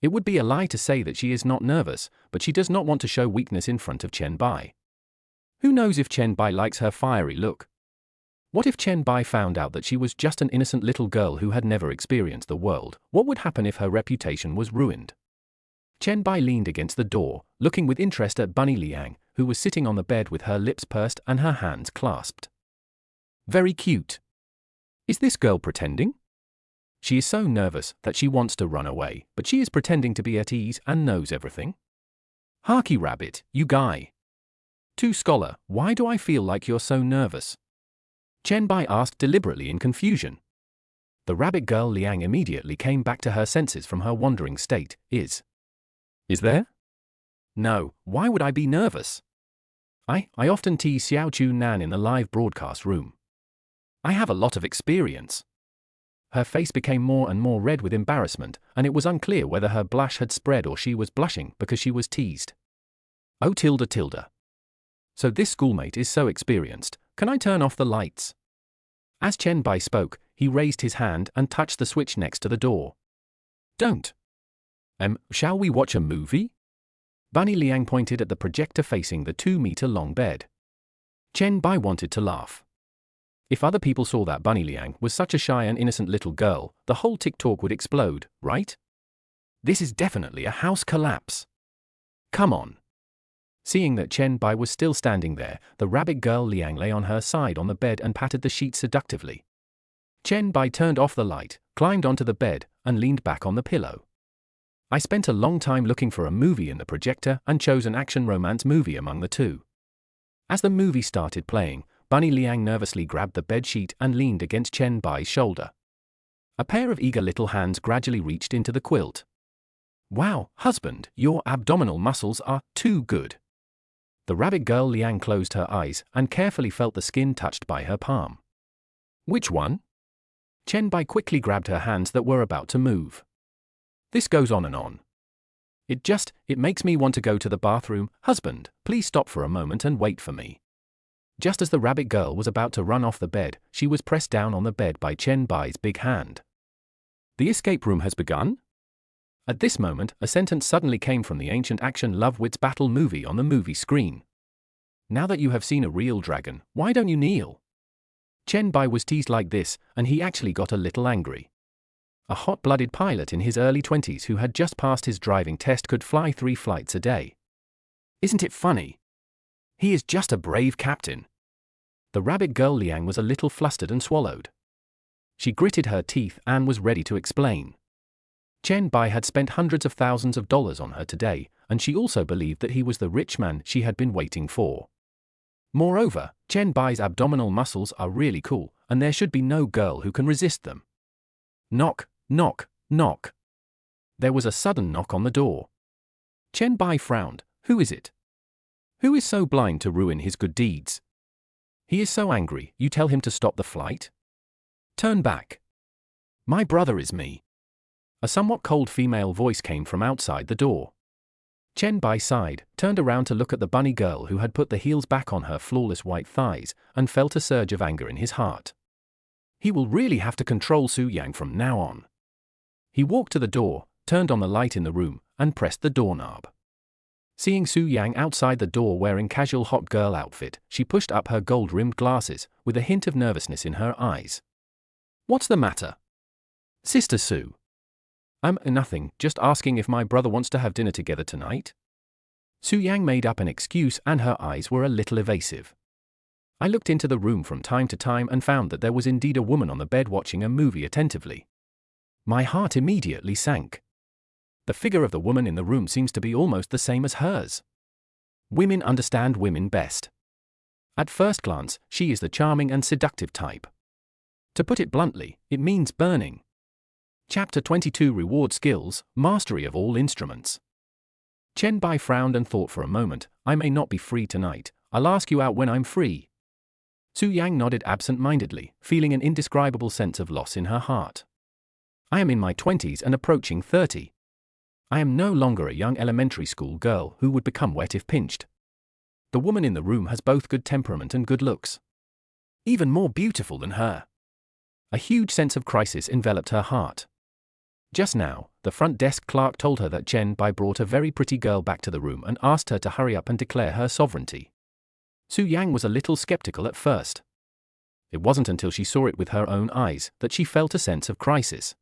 It would be a lie to say that she is not nervous, but she does not want to show weakness in front of Chen Bai. Who knows if Chen Bai likes her fiery look? What if Chen Bai found out that she was just an innocent little girl who had never experienced the world? What would happen if her reputation was ruined? Chen Bai leaned against the door, looking with interest at Bunny Liang, who was sitting on the bed with her lips pursed and her hands clasped. Very cute. Is this girl pretending? She is so nervous that she wants to run away, but she is pretending to be at ease and knows everything. Harky rabbit, you guy. To scholar, why do I feel like you're so nervous? Chen Bai asked deliberately in confusion. The rabbit girl Liang immediately came back to her senses from her wandering state. Is there? No, why would I be nervous? I often tease Xiao Chu Nan in the live broadcast room. I have a lot of experience. Her face became more and more red with embarrassment, and it was unclear whether her blush had spread or she was blushing because she was teased. Oh tilde. So this schoolmate is so experienced, can I turn off the lights? As Chen Bai spoke, he raised his hand and touched the switch next to the door. Don't. Shall we watch a movie? Bunny Liang pointed at the projector facing the 2-meter-long bed. Chen Bai wanted to laugh. If other people saw that Bunny Liang was such a shy and innocent little girl, the whole TikTok would explode, right? This is definitely a house collapse. Come on. Seeing that Chen Bai was still standing there, the rabbit girl Liang lay on her side on the bed and patted the sheets seductively. Chen Bai turned off the light, climbed onto the bed, and leaned back on the pillow. I spent a long time looking for a movie in the projector and chose an action-romance movie among the two. As the movie started playing, Bunny Liang nervously grabbed the bedsheet and leaned against Chen Bai's shoulder. A pair of eager little hands gradually reached into the quilt. Wow, husband, your abdominal muscles are too good. The rabbit girl Liang closed her eyes and carefully felt the skin touched by her palm. Which one? Chen Bai quickly grabbed her hands that were about to move. This goes on and on. It makes me want to go to the bathroom. Husband, please stop for a moment and wait for me. Just as the rabbit girl was about to run off the bed, she was pressed down on the bed by Chen Bai's big hand. The escape room has begun? At this moment, a sentence suddenly came from the ancient action Love Wits Battle movie on the movie screen. Now that you have seen a real dragon, why don't you kneel? Chen Bai was teased like this, and he actually got a little angry. A hot-blooded pilot in his early 20s who had just passed his driving test could fly 3 flights a day. Isn't it funny? He is just a brave captain. The rabbit girl Liang was a little flustered and swallowed. She gritted her teeth and was ready to explain. Chen Bai had spent hundreds of thousands of dollars on her today, and she also believed that he was the rich man she had been waiting for. Moreover, Chen Bai's abdominal muscles are really cool, and there should be no girl who can resist them. Knock, knock, knock. There was a sudden knock on the door. Chen Bai frowned. Who is it? Who is so blind to ruin his good deeds? He is so angry, you tell him to stop the flight? Turn back. My brother is me. A somewhat cold female voice came from outside the door. Chen Bai sighed, turned around to look at the bunny girl who had put the heels back on her flawless white thighs, and felt a surge of anger in his heart. He will really have to control Su Yang from now on. He walked to the door, turned on the light in the room, and pressed the doorknob. Seeing Su Yang outside the door wearing casual hot girl outfit, she pushed up her gold-rimmed glasses, with a hint of nervousness in her eyes. What's the matter? Sister Su. Nothing, just asking if my brother wants to have dinner together tonight. Su Yang made up an excuse and her eyes were a little evasive. I looked into the room from time to time and found that there was indeed a woman on the bed watching a movie attentively. My heart immediately sank. The figure of the woman in the room seems to be almost the same as hers. Women understand women best. At first glance, she is the charming and seductive type. To put it bluntly, it means burning. Chapter 22 Reward Skills, Mastery of All Instruments. Chen Bai frowned and thought for a moment. I may not be free tonight. I'll ask you out when I'm free. Su Yang nodded absent-mindedly, feeling an indescribable sense of loss in her heart. I am in my 20s and approaching 30. I am no longer a young elementary school girl who would become wet if pinched. The woman in the room has both good temperament and good looks. Even more beautiful than her. A huge sense of crisis enveloped her heart. Just now, the front desk clerk told her that Chen Bai brought a very pretty girl back to the room and asked her to hurry up and declare her sovereignty. Su Yang was a little skeptical at first. It wasn't until she saw it with her own eyes that she felt a sense of crisis.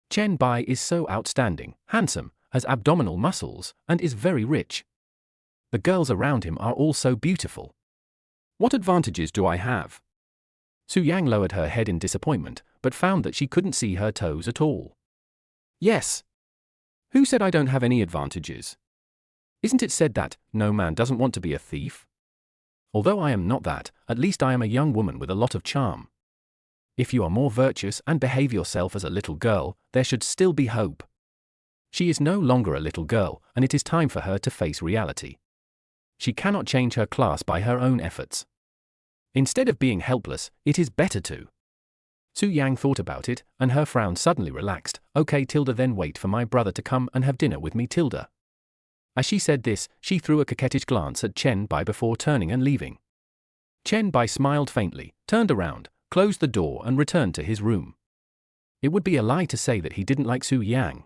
Chen Bai is so outstanding, handsome, has abdominal muscles, and is very rich. The girls around him are all so beautiful. What advantages do I have? Su Yang lowered her head in disappointment, but found that she couldn't see her toes at all. Yes. Who said I don't have any advantages? Isn't it said that no man doesn't want to be a thief? Although I am not that, at least I am a young woman with a lot of charm. If you are more virtuous and behave yourself as a little girl, there should still be hope. She is no longer a little girl, and it is time for her to face reality. She cannot change her class by her own efforts. Instead of being helpless, it is better to. Su Yang thought about it, and her frown suddenly relaxed. Okay Tilda, then wait for my brother to come and have dinner with me Tilda. As she said this, she threw a coquettish glance at Chen Bai before turning and leaving. Chen Bai smiled faintly, turned around, closed the door and returned to his room. It would be a lie to say that he didn't like Su Yang.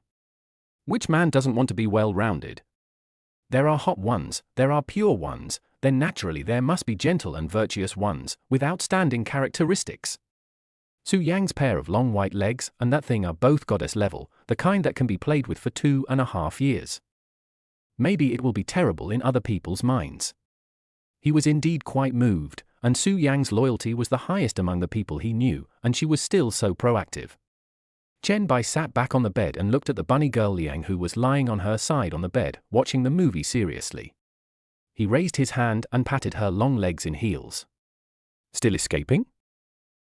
Which man doesn't want to be well-rounded? There are hot ones, there are pure ones, then naturally there must be gentle and virtuous ones, with outstanding characteristics. Su Yang's pair of long white legs and that thing are both goddess level, the kind that can be played with for 2.5 years. Maybe it will be terrible in other people's minds. He was indeed quite moved, and Su Yang's loyalty was the highest among the people he knew, and she was still so proactive. Chen Bai sat back on the bed and looked at the bunny girl Liang, who was lying on her side on the bed, watching the movie seriously. He raised his hand and patted her long legs in heels. Still escaping?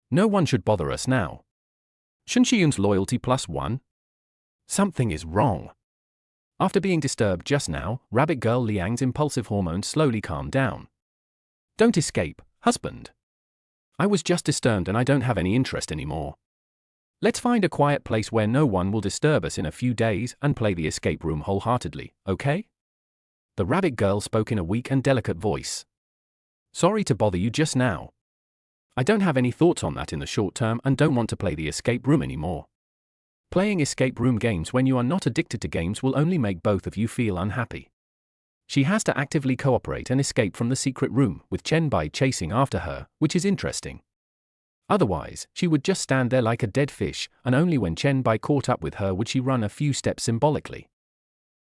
No one should bother us now. Shunshiyun's loyalty +1? Something is wrong. After being disturbed just now, rabbit girl Liang's impulsive hormones slowly calmed down. Don't escape, husband. I was just disturbed and I don't have any interest anymore. Let's find a quiet place where no one will disturb us in a few days and play the escape room wholeheartedly, okay? The rabbit girl spoke in a weak and delicate voice. Sorry to bother you just now. I don't have any thoughts on that in the short term and don't want to play the escape room anymore. Playing escape room games when you are not addicted to games will only make both of you feel unhappy. She has to actively cooperate and escape from the secret room, with Chen Bai chasing after her, which is interesting. Otherwise, she would just stand there like a dead fish, and only when Chen Bai caught up with her would she run a few steps symbolically.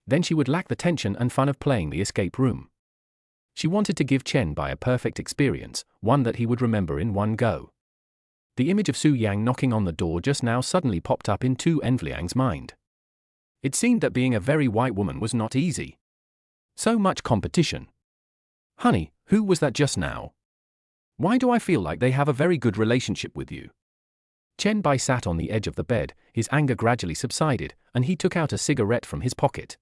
Then she would lack the tension and fun of playing the escape room. She wanted to give Chen Bai a perfect experience, one that he would remember in one go. The image of Su Yang knocking on the door just now suddenly popped up in Tu Enliang's mind. It seemed that being a very white woman was not easy. So much competition. Honey, who was that just now? Why do I feel like they have a very good relationship with you? Chen Bai sat on the edge of the bed, his anger gradually subsided, and he took out a cigarette from his pocket.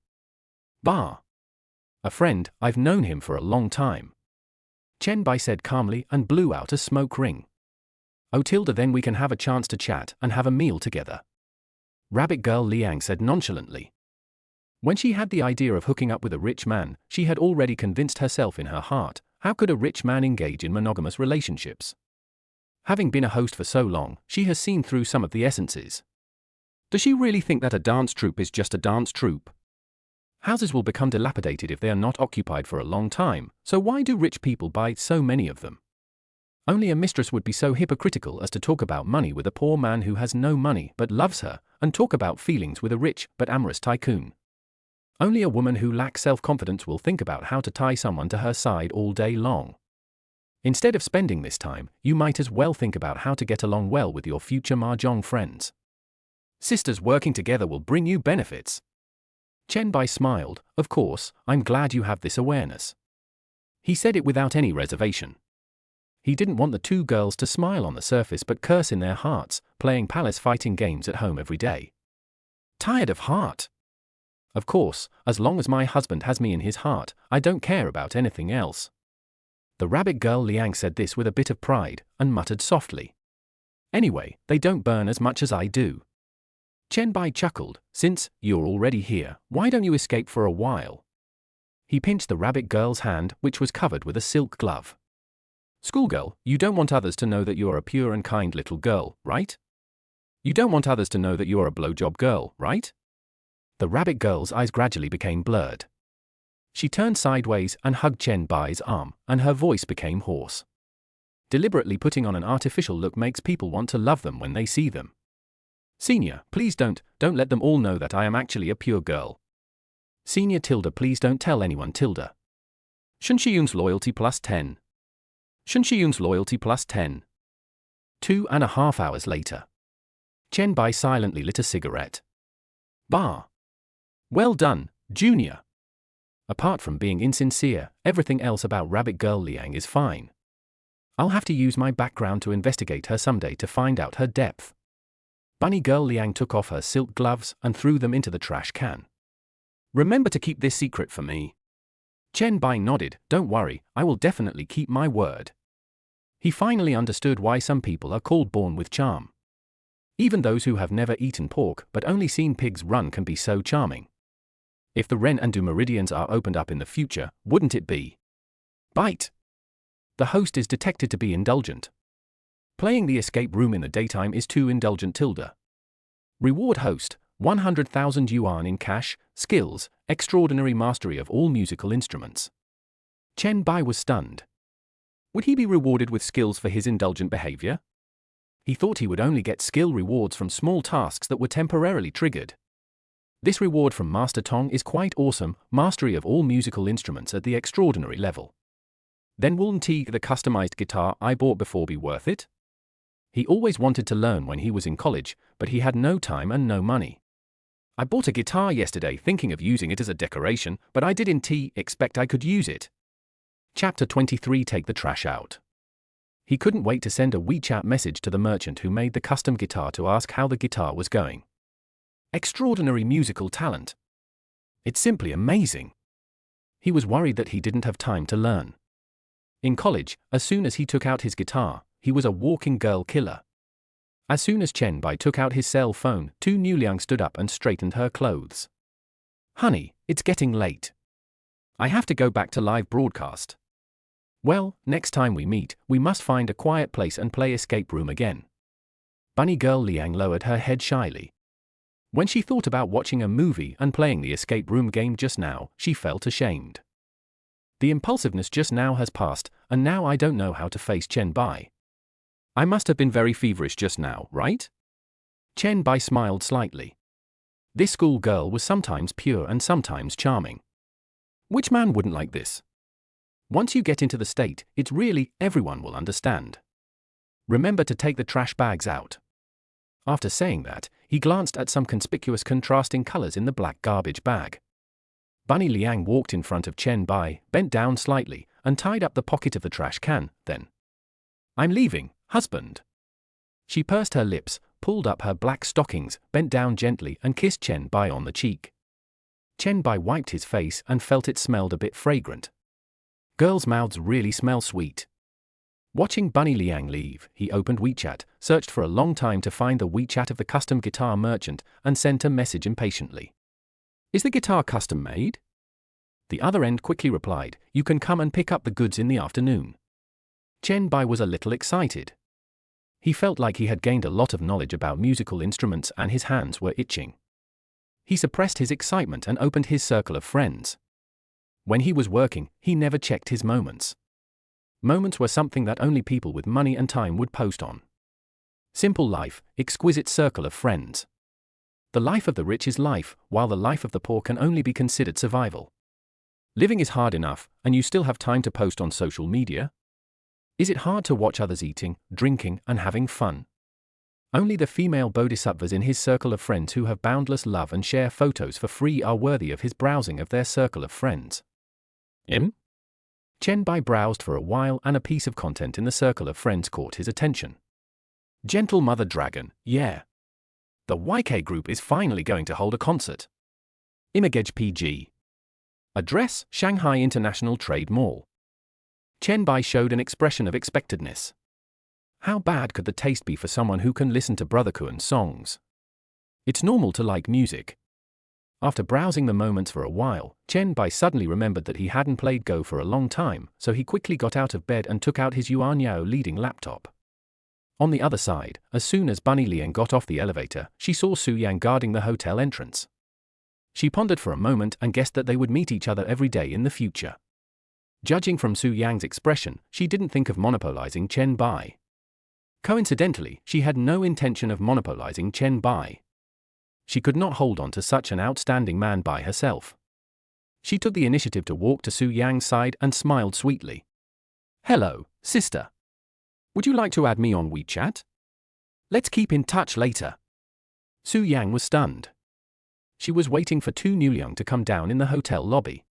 Bah! A friend, I've known him for a long time. Chen Bai said calmly and blew out a smoke ring. Oh Tilda, then we can have a chance to chat and have a meal together. Rabbit girl Liang said nonchalantly. When she had the idea of hooking up with a rich man, she had already convinced herself in her heart, how could a rich man engage in monogamous relationships? Having been a host for so long, she has seen through some of the essences. Does she really think that a dance troupe is just a dance troupe? Houses will become dilapidated if they are not occupied for a long time, so why do rich people buy so many of them? Only a mistress would be so hypocritical as to talk about money with a poor man who has no money but loves her, and talk about feelings with a rich but amorous tycoon. Only a woman who lacks self-confidence will think about how to tie someone to her side all day long. Instead of spending this time, you might as well think about how to get along well with your future mahjong friends. Sisters working together will bring you benefits. Chen Bai smiled. Of course, I'm glad you have this awareness. He said it without any reservation. He didn't want the two girls to smile on the surface but curse in their hearts, playing palace fighting games at home every day. Tired of heart? Of course, as long as my husband has me in his heart, I don't care about anything else. The rabbit girl Liang said this with a bit of pride, and muttered softly. Anyway, they don't burn as much as I do. Chen Bai chuckled. Since you're already here, why don't you escape for a while? He pinched the rabbit girl's hand, which was covered with a silk glove. Schoolgirl, you don't want others to know that you're a pure and kind little girl, right? You don't want others to know that you're a blowjob girl, right? The rabbit girl's eyes gradually became blurred. She turned sideways and hugged Chen Bai's arm, and her voice became hoarse. Deliberately putting on an artificial look makes people want to love them when they see them. Senior, please don't let them all know that I am actually a pure girl. Senior Tilda, please don't tell anyone Tilda. Shunshiyun's loyalty +10. Shunshiyun's loyalty +10. 2.5 hours later. Chen Bai silently lit a cigarette. Bah! Well done, Junior. Apart from being insincere, everything else about rabbit girl Liang is fine. I'll have to use my background to investigate her someday to find out her depth. Bunny girl Liang took off her silk gloves and threw them into the trash can. Remember to keep this secret for me. Chen Bai nodded. Don't worry, I will definitely keep my word. He finally understood why some people are called born with charm. Even those who have never eaten pork but only seen pigs run can be so charming. If the Ren and Du meridians are opened up in the future, wouldn't it be? Bite! The host is detected to be indulgent. Playing the escape room in the daytime is too indulgent Tilda. Reward host, 100,000 yuan in cash, skills, extraordinary mastery of all musical instruments. Chen Bai was stunned. Would he be rewarded with skills for his indulgent behavior? He thought he would only get skill rewards from small tasks that were temporarily triggered. This reward from Master Tong is quite awesome, mastery of all musical instruments at the extraordinary level. Then wouldn't the customized guitar I bought before be worth it? He always wanted to learn when he was in college, but he had no time and no money. I bought a guitar yesterday thinking of using it as a decoration, but I didn't expect I could use it. Chapter 23 Take the Trash Out. He couldn't wait to send a WeChat message to the merchant who made the custom guitar to ask how the guitar was going. Extraordinary musical talent. It's simply amazing. He was worried that he didn't have time to learn. In college, as soon as he took out his guitar, he was a walking girl killer. As soon as Chen Bai took out his cell phone, Tu Nuliang stood up and straightened her clothes. Honey, it's getting late. I have to go back to live broadcast. Well, next time we meet, we must find a quiet place and play escape room again. Bunny girl Liang lowered her head shyly. When she thought about watching a movie and playing the escape room game just now, she felt ashamed. The impulsiveness just now has passed, and now I don't know how to face Chen Bai. I must have been very feverish just now, right? Chen Bai smiled slightly. This school girl was sometimes pure and sometimes charming. Which man wouldn't like this? Once you get into the state, it's really, everyone will understand. Remember to take the trash bags out. After saying that, he glanced at some conspicuous contrasting colors in the black garbage bag. Bunny Liang walked in front of Chen Bai, bent down slightly, and tied up the pocket of the trash can, then. I'm leaving, husband. She pursed her lips, pulled up her black stockings, bent down gently and kissed Chen Bai on the cheek. Chen Bai wiped his face and felt it smelled a bit fragrant. Girls' mouths really smell sweet. Watching Bunny Liang leave, he opened WeChat, searched for a long time to find the WeChat of the custom guitar merchant, and sent a message impatiently. Is the guitar custom made? The other end quickly replied, you can come and pick up the goods in the afternoon. Chen Bai was a little excited. He felt like he had gained a lot of knowledge about musical instruments and his hands were itching. He suppressed his excitement and opened his circle of friends. When he was working, he never checked his moments. Moments were something that only people with money and time would post on. Simple life, exquisite circle of friends. The life of the rich is life, while the life of the poor can only be considered survival. Living is hard enough, and you still have time to post on social media? Is it hard to watch others eating, drinking, and having fun? Only the female bodhisattvas in his circle of friends who have boundless love and share photos for free are worthy of his browsing of their circle of friends. Chen Bai browsed for a while and a piece of content in the circle of friends caught his attention. Gentle Mother Dragon, yeah. The YK group is finally going to hold a concert. Imagege PG. Address, Shanghai International Trade Mall. Chen Bai showed an expression of expectedness. How bad could the taste be for someone who can listen to Brother Kuan's songs? It's normal to like music. After browsing the moments for a while, Chen Bai suddenly remembered that he hadn't played Go for a long time, so he quickly got out of bed and took out his Yuan Yao leading laptop. On the other side, as soon as Bunny Liang got off the elevator, she saw Su Yang guarding the hotel entrance. She pondered for a moment and guessed that they would meet each other every day in the future. Judging from Su Yang's expression, she didn't think of monopolizing Chen Bai. Coincidentally, she had no intention of monopolizing Chen Bai. She could not hold on to such an outstanding man by herself. She took the initiative to walk to Su Yang's side and smiled sweetly. Hello, sister. Would you like to add me on WeChat? Let's keep in touch later. Su Yang was stunned. She was waiting for Tu Nuliang to come down in the hotel lobby.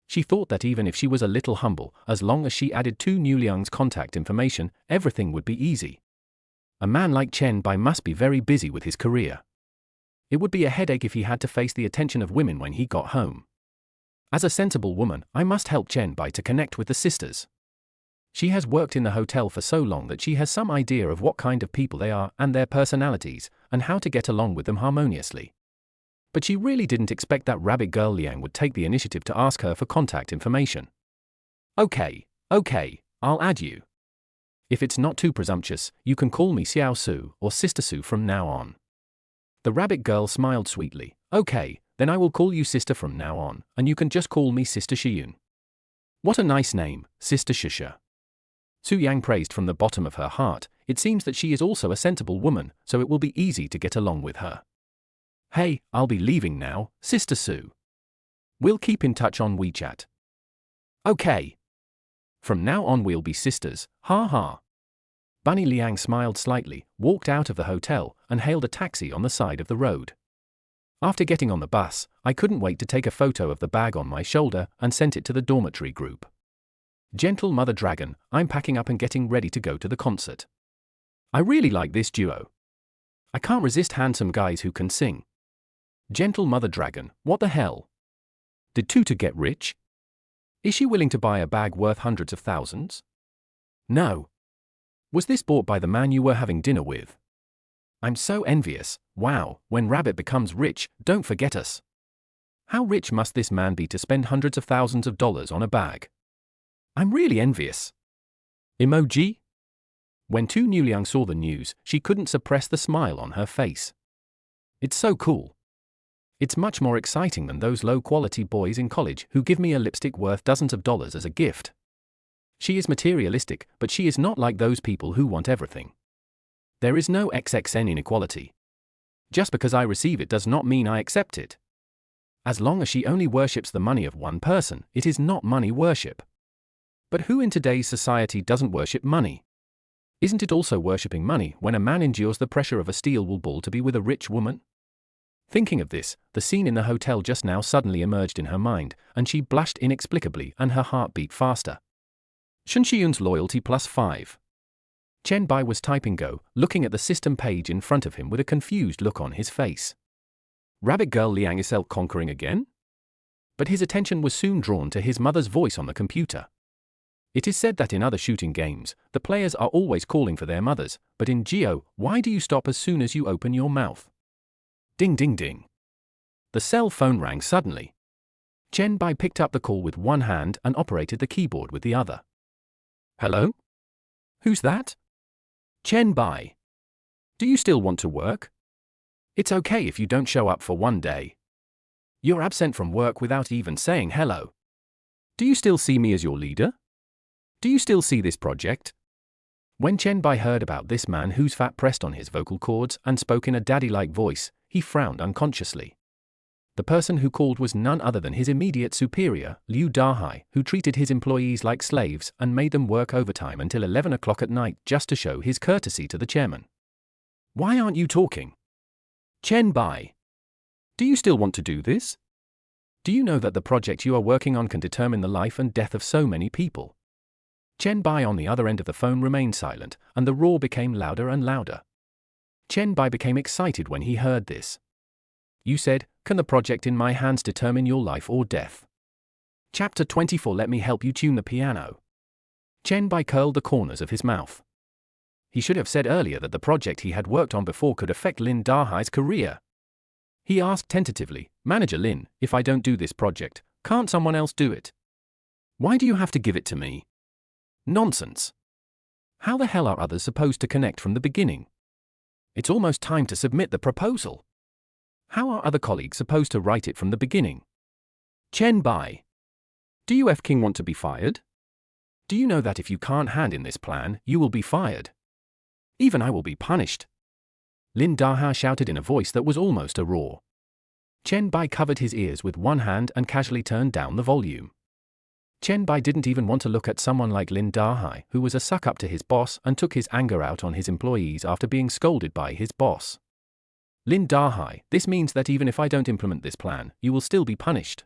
She thought that even if she was a little humble, as long as she added Tu Nuliang's contact information, everything would be easy. A man like Chen Bai must be very busy with his career. It would be a headache if he had to face the attention of women when he got home. As a sensible woman, I must help Chen Bai to connect with the sisters. She has worked in the hotel for so long that she has some idea of what kind of people they are and their personalities, and how to get along with them harmoniously. But she really didn't expect that rabbit girl Liang would take the initiative to ask her for contact information. Okay, I'll add you. If it's not too presumptuous, you can call me Xiao Su or Sister Su from now on. The rabbit girl smiled sweetly. Okay, Then I will call you sister from now on, and you can just call me Sister Shiyun. What a nice name, Sister Shisha. Su Yang praised from the bottom of her heart. It seems that she is also a sensible woman, so it will be easy to get along with her. Hey, I'll be leaving now, Sister Su. We'll keep in touch on WeChat. Okay. From now on we'll be sisters, ha ha. Bunny Liang smiled slightly, walked out of the hotel, and hailed a taxi on the side of the road. After getting on the bus, I couldn't wait to take a photo of the bag on my shoulder and sent it to the dormitory group. Gentle Mother Dragon, I'm packing up and getting ready to go to the concert. I really like this duo. I can't resist handsome guys who can sing. Gentle Mother Dragon, what the hell? Did Tuta get rich? Is she willing to buy a bag worth hundreds of thousands? No. Was this bought by the man you were having dinner with? I'm so envious. Wow, when Rabbit becomes rich, don't forget us. How rich must this man be to spend hundreds of thousands of dollars on a bag? I'm really envious. Emoji? When Tu Newliang saw the news, she couldn't suppress the smile on her face. It's so cool. It's much more exciting than those low-quality boys in college who give me a lipstick worth dozens of dollars as a gift. She is materialistic, but she is not like those people who want everything. There is no XXN inequality. Just because I receive it does not mean I accept it. As long as she only worships the money of one person, it is not money worship. But who in today's society doesn't worship money? Isn't it also worshipping money when a man endures the pressure of a steel wool ball to be with a rich woman? Thinking of this, the scene in the hotel just now suddenly emerged in her mind, and she blushed inexplicably and her heart beat faster. Shen Xiyun's loyalty +5. Chen Bai was typing Go, looking at the system page in front of him with a confused look on his face. Rabbit Girl Liang is self-conquering again? But his attention was soon drawn to his mother's voice on the computer. It is said that in other shooting games, the players are always calling for their mothers, but in Geo, why do you stop as soon as you open your mouth? Ding ding ding. The cell phone rang suddenly. Chen Bai picked up the call with one hand and operated the keyboard with the other. Hello? Who's that? Chen Bai. Do you still want to work? It's okay if you don't show up for one day. You're absent from work without even saying hello. Do you still see me as your leader? Do you still see this project? When Chen Bai heard about this man whose fat pressed on his vocal cords and spoke in a daddy-like voice, he frowned unconsciously. The person who called was none other than his immediate superior, Liu Dahai, who treated his employees like slaves and made them work overtime until 11 o'clock at night just to show his courtesy to the chairman. Why aren't you talking? Chen Bai. Do you still want to do this? Do you know that the project you are working on can determine the life and death of so many people? Chen Bai on the other end of the phone remained silent, and the roar became louder and louder. Chen Bai became excited when he heard this. You said, can the project in my hands determine your life or death? Chapter 24. Let me help you tune the piano. Chen Bai curled the corners of his mouth. He should have said earlier that the project he had worked on before could affect Lin Dahai's career. He asked tentatively, Manager Lin, if I don't do this project, can't someone else do it? Why do you have to give it to me? Nonsense. How the hell are others supposed to connect from the beginning? It's almost time to submit the proposal. How are other colleagues supposed to write it from the beginning? Chen Bai. Do you F-King want to be fired? Do you know that if you can't hand in this plan, you will be fired? Even I will be punished. Lin Dahai shouted in a voice that was almost a roar. Chen Bai covered his ears with one hand and casually turned down the volume. Chen Bai didn't even want to look at someone like Lin Dahai, who was a suck-up to his boss and took his anger out on his employees after being scolded by his boss. Lin Dahai, this means that even if I don't implement this plan, you will still be punished.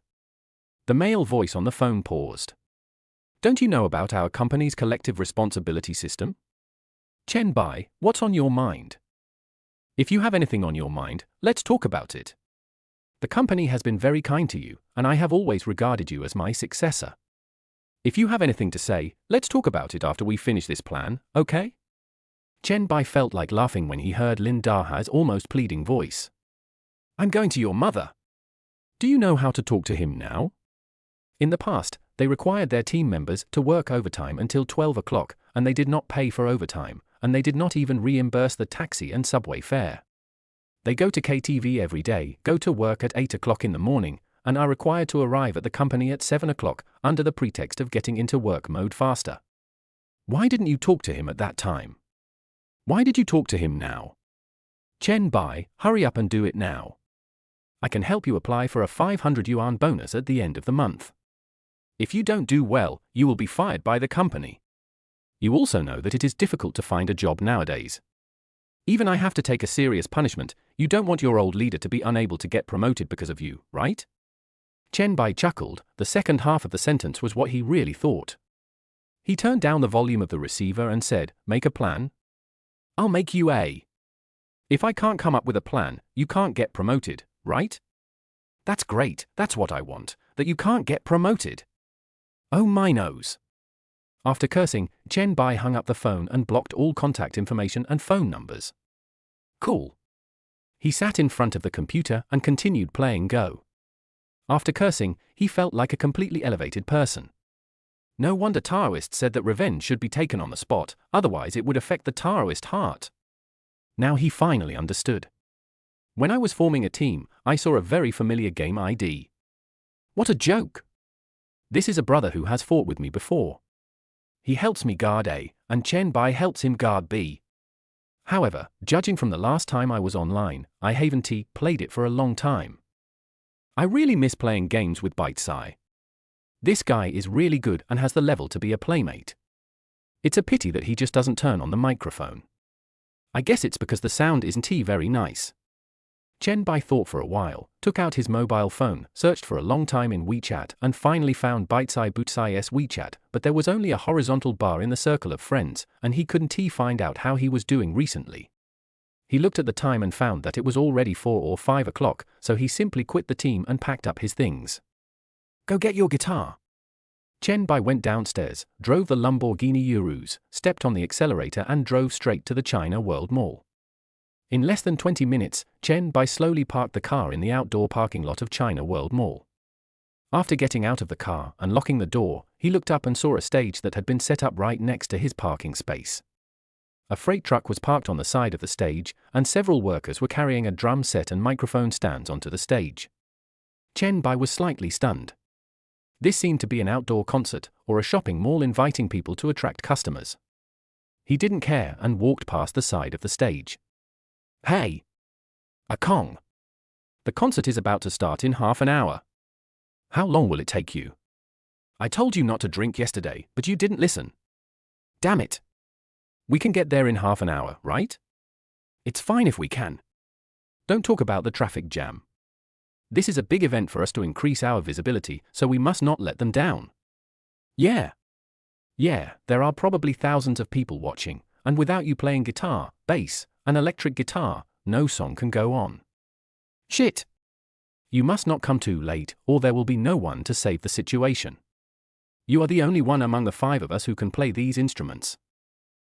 The male voice on the phone paused. Don't you know about our company's collective responsibility system? Chen Bai, what's on your mind? If you have anything on your mind, let's talk about it. The company has been very kind to you, and I have always regarded you as my successor. If you have anything to say, let's talk about it after we finish this plan, okay? Chen Bai felt like laughing when he heard Lin Dahai's almost pleading voice. I'm going to your mother. Do you know how to talk to him now? In the past, they required their team members to work overtime until 12 o'clock, and they did not pay for overtime, and they did not even reimburse the taxi and subway fare. They go to KTV every day, go to work at 8 o'clock in the morning, and are required to arrive at the company at 7 o'clock under the pretext of getting into work mode faster. Why didn't you talk to him at that time? Why did you talk to him now? Chen Bai, hurry up and do it now. I can help you apply for a 500 yuan bonus at the end of the month. If you don't do well, you will be fired by the company. You also know that it is difficult to find a job nowadays. Even I have to take a serious punishment. You don't want your old leader to be unable to get promoted because of you, right? Chen Bai chuckled. The second half of the sentence was what he really thought. He turned down the volume of the receiver and said, "Make a plan? I'll make you a. If I can't come up with a plan, you can't get promoted, right? That's great, that's what I want, that you can't get promoted. Oh my nose." After cursing, Chen Bai hung up the phone and blocked all contact information and phone numbers. Cool. He sat in front of the computer and continued playing Go. After cursing, he felt like a completely elevated person. No wonder Taoists said that revenge should be taken on the spot, otherwise it would affect the Taoist heart. Now he finally understood. When I was forming a team, I saw a very familiar game ID. What a joke! This is a brother who has fought with me before. He helps me guard A, and Chen Bai helps him guard B. However, judging from the last time I was online, I haven't played it for a long time. I really miss playing games with Bitesai. This guy is really good and has the level to be a playmate. It's a pity that he just doesn't turn on the microphone. I guess it's because the sound isn't very nice. Chen Bai thought for a while, took out his mobile phone, searched for a long time in WeChat and finally found Bitesai Butsai's WeChat, but there was only a horizontal bar in the circle of friends, and he couldn't find out how he was doing recently. He looked at the time and found that it was already 4 or 5 o'clock, so he simply quit the team and packed up his things. Go get your guitar. Chen Bai went downstairs, drove the Lamborghini Urus, stepped on the accelerator and drove straight to the China World Mall. In less than 20 minutes, Chen Bai slowly parked the car in the outdoor parking lot of China World Mall. After getting out of the car and locking the door, he looked up and saw a stage that had been set up right next to his parking space. A freight truck was parked on the side of the stage, and several workers were carrying a drum set and microphone stands onto the stage. Chen Bai was slightly stunned. This seemed to be an outdoor concert, or a shopping mall inviting people to attract customers. He didn't care and walked past the side of the stage. Hey! A Kong! The concert is about to start in half an hour. How long will it take you? I told you not to drink yesterday, but you didn't listen. Damn it! We can get there in half an hour, right? It's fine if we can. Don't talk about the traffic jam. This is a big event for us to increase our visibility, so we must not let them down. Yeah, there are probably thousands of people watching, and without you playing guitar, bass, and electric guitar, no song can go on. Shit! You must not come too late, or there will be no one to save the situation. You are the only one among the 5 of us who can play these instruments.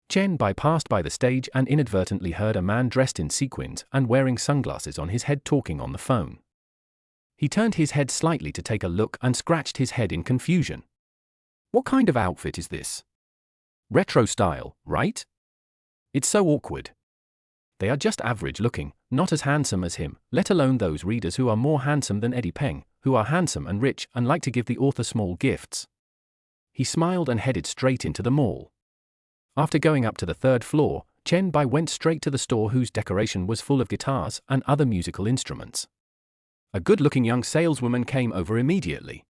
Chen Bai passed by the stage and inadvertently heard a man dressed in sequins and wearing sunglasses on his head talking on the phone. He turned his head slightly to take a look and scratched his head in confusion. What kind of outfit is this? Retro style, right? It's so awkward. They are just average looking, not as handsome as him, let alone those readers who are more handsome than Eddie Peng, who are handsome and rich and like to give the author small gifts. He smiled and headed straight into the mall. After going up to the 3rd floor, Chen Bai went straight to the store whose decoration was full of guitars and other musical instruments. A good-looking young saleswoman came over immediately.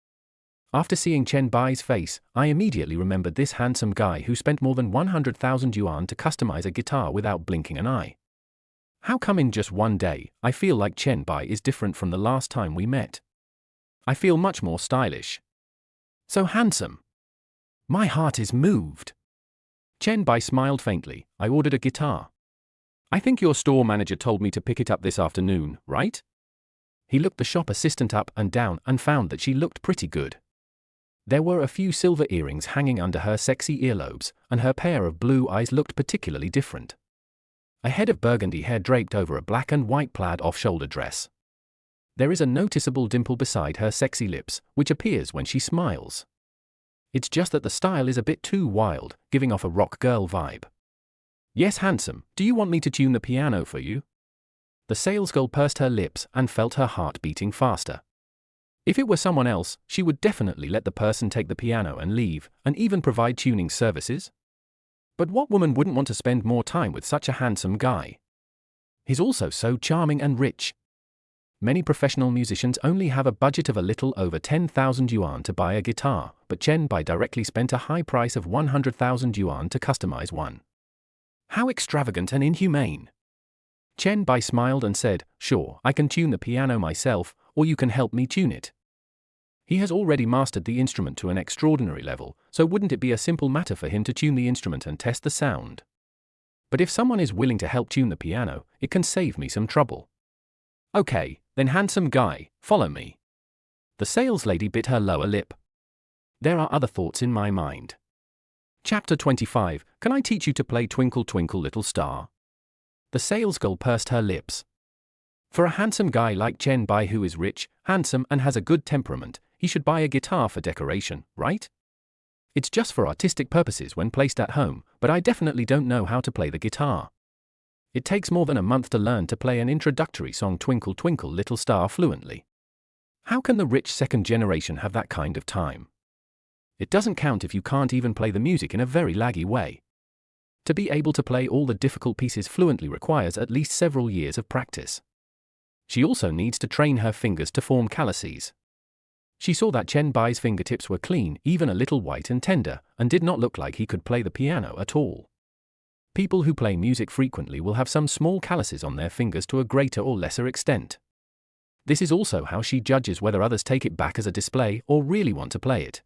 After seeing Chen Bai's face, I immediately remembered this handsome guy who spent more than 100,000 yuan to customize a guitar without blinking an eye. How come in just one day, I feel like Chen Bai is different from the last time we met? I feel much more stylish. So handsome. My heart is moved. Chen Bai smiled faintly. I ordered a guitar. I think your store manager told me to pick it up this afternoon, right? He looked the shop assistant up and down and found that she looked pretty good. There were a few silver earrings hanging under her sexy earlobes, and her pair of blue eyes looked particularly different. A head of burgundy hair draped over a black and white plaid off-shoulder dress. There is a noticeable dimple beside her sexy lips, which appears when she smiles. It's just that the style is a bit too wild, giving off a rock girl vibe. Yes, handsome, do you want me to tune the piano for you? The salesgirl pursed her lips and felt her heart beating faster. If it were someone else, she would definitely let the person take the piano and leave, and even provide tuning services. But what woman wouldn't want to spend more time with such a handsome guy? He's also so charming and rich. Many professional musicians only have a budget of a little over 10,000 yuan to buy a guitar, but Chen Bai directly spent a high price of 100,000 yuan to customize one. How extravagant and inhumane! Chen Bai smiled and said, "Sure, I can tune the piano myself, or you can help me tune it." He has already mastered the instrument to an extraordinary level, so wouldn't it be a simple matter for him to tune the instrument and test the sound? But if someone is willing to help tune the piano, it can save me some trouble. Okay, then handsome guy, follow me. The saleslady bit her lower lip. There are other thoughts in my mind. Chapter 25, Can I teach you to play Twinkle Twinkle Little Star? The salesgirl pursed her lips. For a handsome guy like Chen Bai who is rich, handsome and has a good temperament, he should buy a guitar for decoration, right? It's just for artistic purposes when placed at home, but I definitely don't know how to play the guitar. It takes more than a month to learn to play an introductory song Twinkle Twinkle Little Star fluently. How can the rich second generation have that kind of time? It doesn't count if you can't even play the music in a very laggy way. To be able to play all the difficult pieces fluently requires at least several years of practice. She also needs to train her fingers to form calluses. She saw that Chen Bai's fingertips were clean, even a little white and tender, and did not look like he could play the piano at all. People who play music frequently will have some small calluses on their fingers to a greater or lesser extent. This is also how she judges whether others take it back as a display or really want to play it.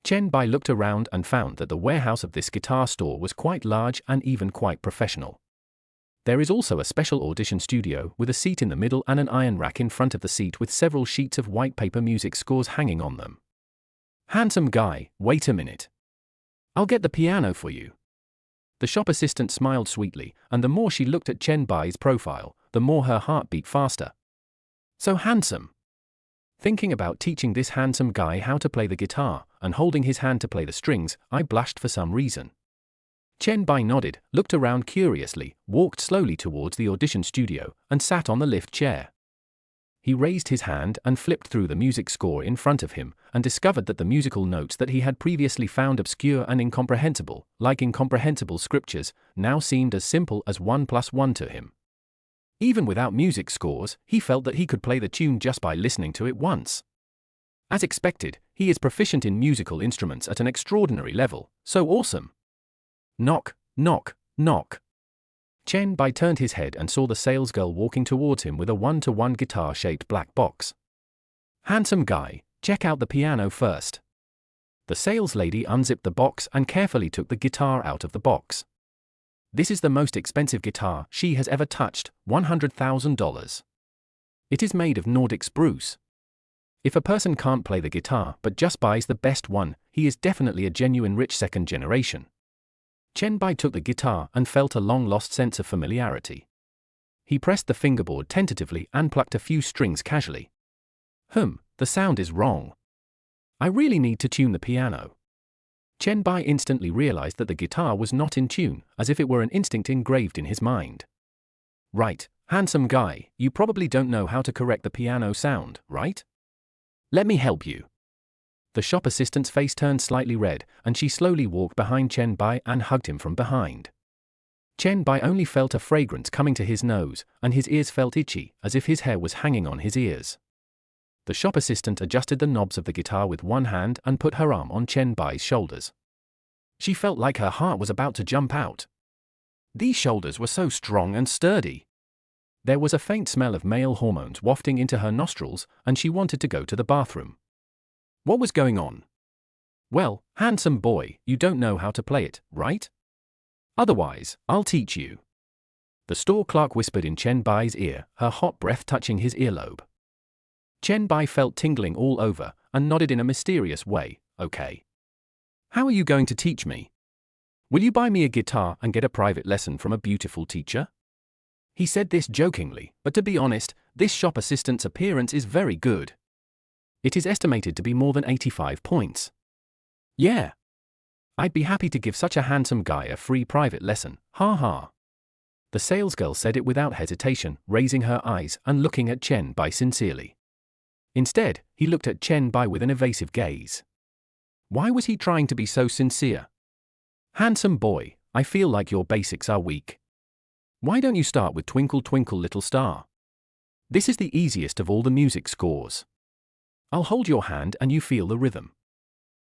Chen Bai looked around and found that the warehouse of this guitar store was quite large and even quite professional. There is also a special audition studio with a seat in the middle and an iron rack in front of the seat with several sheets of white paper music scores hanging on them. Handsome guy, wait a minute. I'll get the piano for you. The shop assistant smiled sweetly, and the more she looked at Chen Bai's profile, the more her heart beat faster. So handsome. Thinking about teaching this handsome guy how to play the guitar, and holding his hand to play the strings, I blushed for some reason. Chen Bai nodded, looked around curiously, walked slowly towards the audition studio, and sat on the lift chair. He raised his hand and flipped through the music score in front of him, and discovered that the musical notes that he had previously found obscure and incomprehensible, like incomprehensible scriptures, now seemed as simple as 1 + 1 to him. Even without music scores, he felt that he could play the tune just by listening to it once. As expected, he is proficient in musical instruments at an extraordinary level, so awesome. Knock, knock, knock. Chen Bai turned his head and saw the salesgirl walking towards him with a 1-to-1 guitar-shaped black box. Handsome guy, check out the piano first. The saleslady unzipped the box and carefully took the guitar out of the box. This is the most expensive guitar she has ever touched, $100,000. It is made of Nordic spruce. If a person can't play the guitar but just buys the best one, he is definitely a genuine rich second generation. Chen Bai took the guitar and felt a long-lost sense of familiarity. He pressed the fingerboard tentatively and plucked a few strings casually. The sound is wrong. I really need to tune the piano. Chen Bai instantly realized that the guitar was not in tune, as if it were an instinct engraved in his mind. Right, handsome guy, you probably don't know how to correct the piano sound, right? Let me help you. The shop assistant's face turned slightly red, and she slowly walked behind Chen Bai and hugged him from behind. Chen Bai only felt a fragrance coming to his nose, and his ears felt itchy, as if his hair was hanging on his ears. The shop assistant adjusted the knobs of the guitar with one hand and put her arm on Chen Bai's shoulders. She felt like her heart was about to jump out. These shoulders were so strong and sturdy. There was a faint smell of male hormones wafting into her nostrils, and she wanted to go to the bathroom. What was going on? Well, handsome boy, you don't know how to play it, right? Otherwise, I'll teach you. The store clerk whispered in Chen Bai's ear, her hot breath touching his earlobe. Chen Bai felt tingling all over, and nodded in a mysterious way, okay. How are you going to teach me? Will you buy me a guitar and get a private lesson from a beautiful teacher? He said this jokingly, but to be honest, this shop assistant's appearance is very good. It is estimated to be more than 85 points. Yeah. I'd be happy to give such a handsome guy a free private lesson, ha ha. The salesgirl said it without hesitation, raising her eyes and looking at Chen Bai sincerely. Instead, he looked at Chen Bai with an evasive gaze. Why was he trying to be so sincere? Handsome boy, I feel like your basics are weak. Why don't you start with Twinkle Twinkle Little Star? This is the easiest of all the music scores. I'll hold your hand and you feel the rhythm.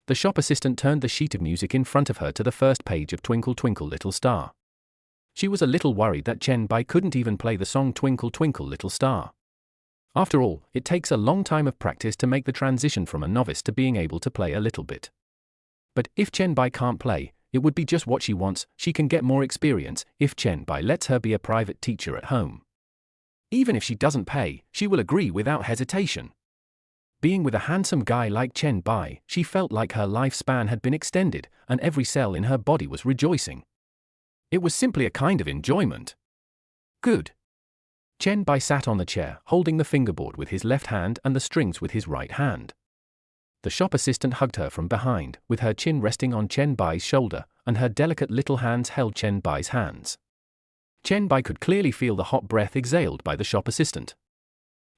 The shop assistant turned the sheet of music in front of her to the first page of Twinkle Twinkle Little Star. She was a little worried that Chen Bai couldn't even play the song Twinkle Twinkle Little Star. After all, it takes a long time of practice to make the transition from a novice to being able to play a little bit. But if Chen Bai can't play, it would be just what she wants. She can get more experience if Chen Bai lets her be a private teacher at home. Even if she doesn't pay, she will agree without hesitation. Being with a handsome guy like Chen Bai, she felt like her lifespan had been extended, and every cell in her body was rejoicing. It was simply a kind of enjoyment. Good. Chen Bai sat on the chair, holding the fingerboard with his left hand and the strings with his right hand. The shop assistant hugged her from behind, with her chin resting on Chen Bai's shoulder, and her delicate little hands held Chen Bai's hands. Chen Bai could clearly feel the hot breath exhaled by the shop assistant.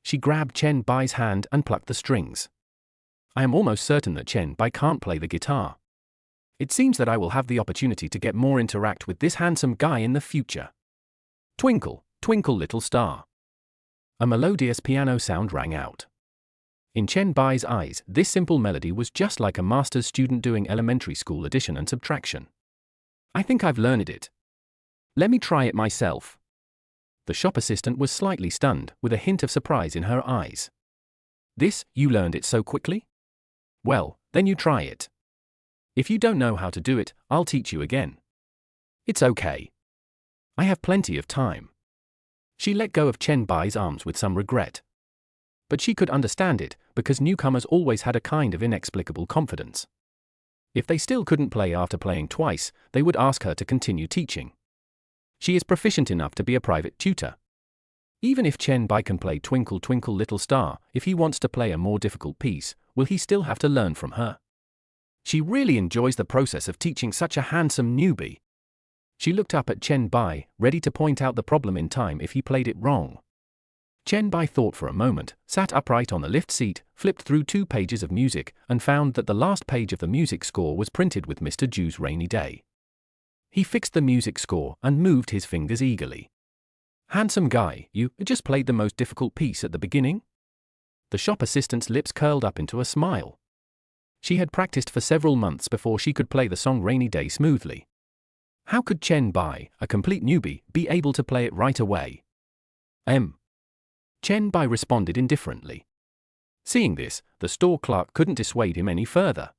She grabbed Chen Bai's hand and plucked the strings. I am almost certain that Chen Bai can't play the guitar. It seems that I will have the opportunity to get more interact with this handsome guy in the future. Twinkle, twinkle little star. A melodious piano sound rang out. In Chen Bai's eyes, this simple melody was just like a master's student doing elementary school addition and subtraction. I think I've learned it. Let me try it myself. The shop assistant was slightly stunned, with a hint of surprise in her eyes. This, you learned it so quickly? Well, then you try it. If you don't know how to do it, I'll teach you again. It's okay. I have plenty of time. She let go of Chen Bai's arms with some regret. But she could understand it, because newcomers always had a kind of inexplicable confidence. If they still couldn't play after playing twice, they would ask her to continue teaching. She is proficient enough to be a private tutor. Even if Chen Bai can play Twinkle Twinkle Little Star, if he wants to play a more difficult piece, will he still have to learn from her? She really enjoys the process of teaching such a handsome newbie. She looked up at Chen Bai, ready to point out the problem in time if he played it wrong. Chen Bai thought for a moment, sat upright on the lift seat, flipped through 2 pages of music, and found that the last page of the music score was printed with Mr. Ju's Rainy Day. He fixed the music score and moved his fingers eagerly. Handsome guy, you just played the most difficult piece at the beginning? The shop assistant's lips curled up into a smile. She had practiced for several months before she could play the song Rainy Day smoothly. How could Chen Bai, a complete newbie, be able to play it right away? Chen Bai responded indifferently. Seeing this, the store clerk couldn't dissuade him any further.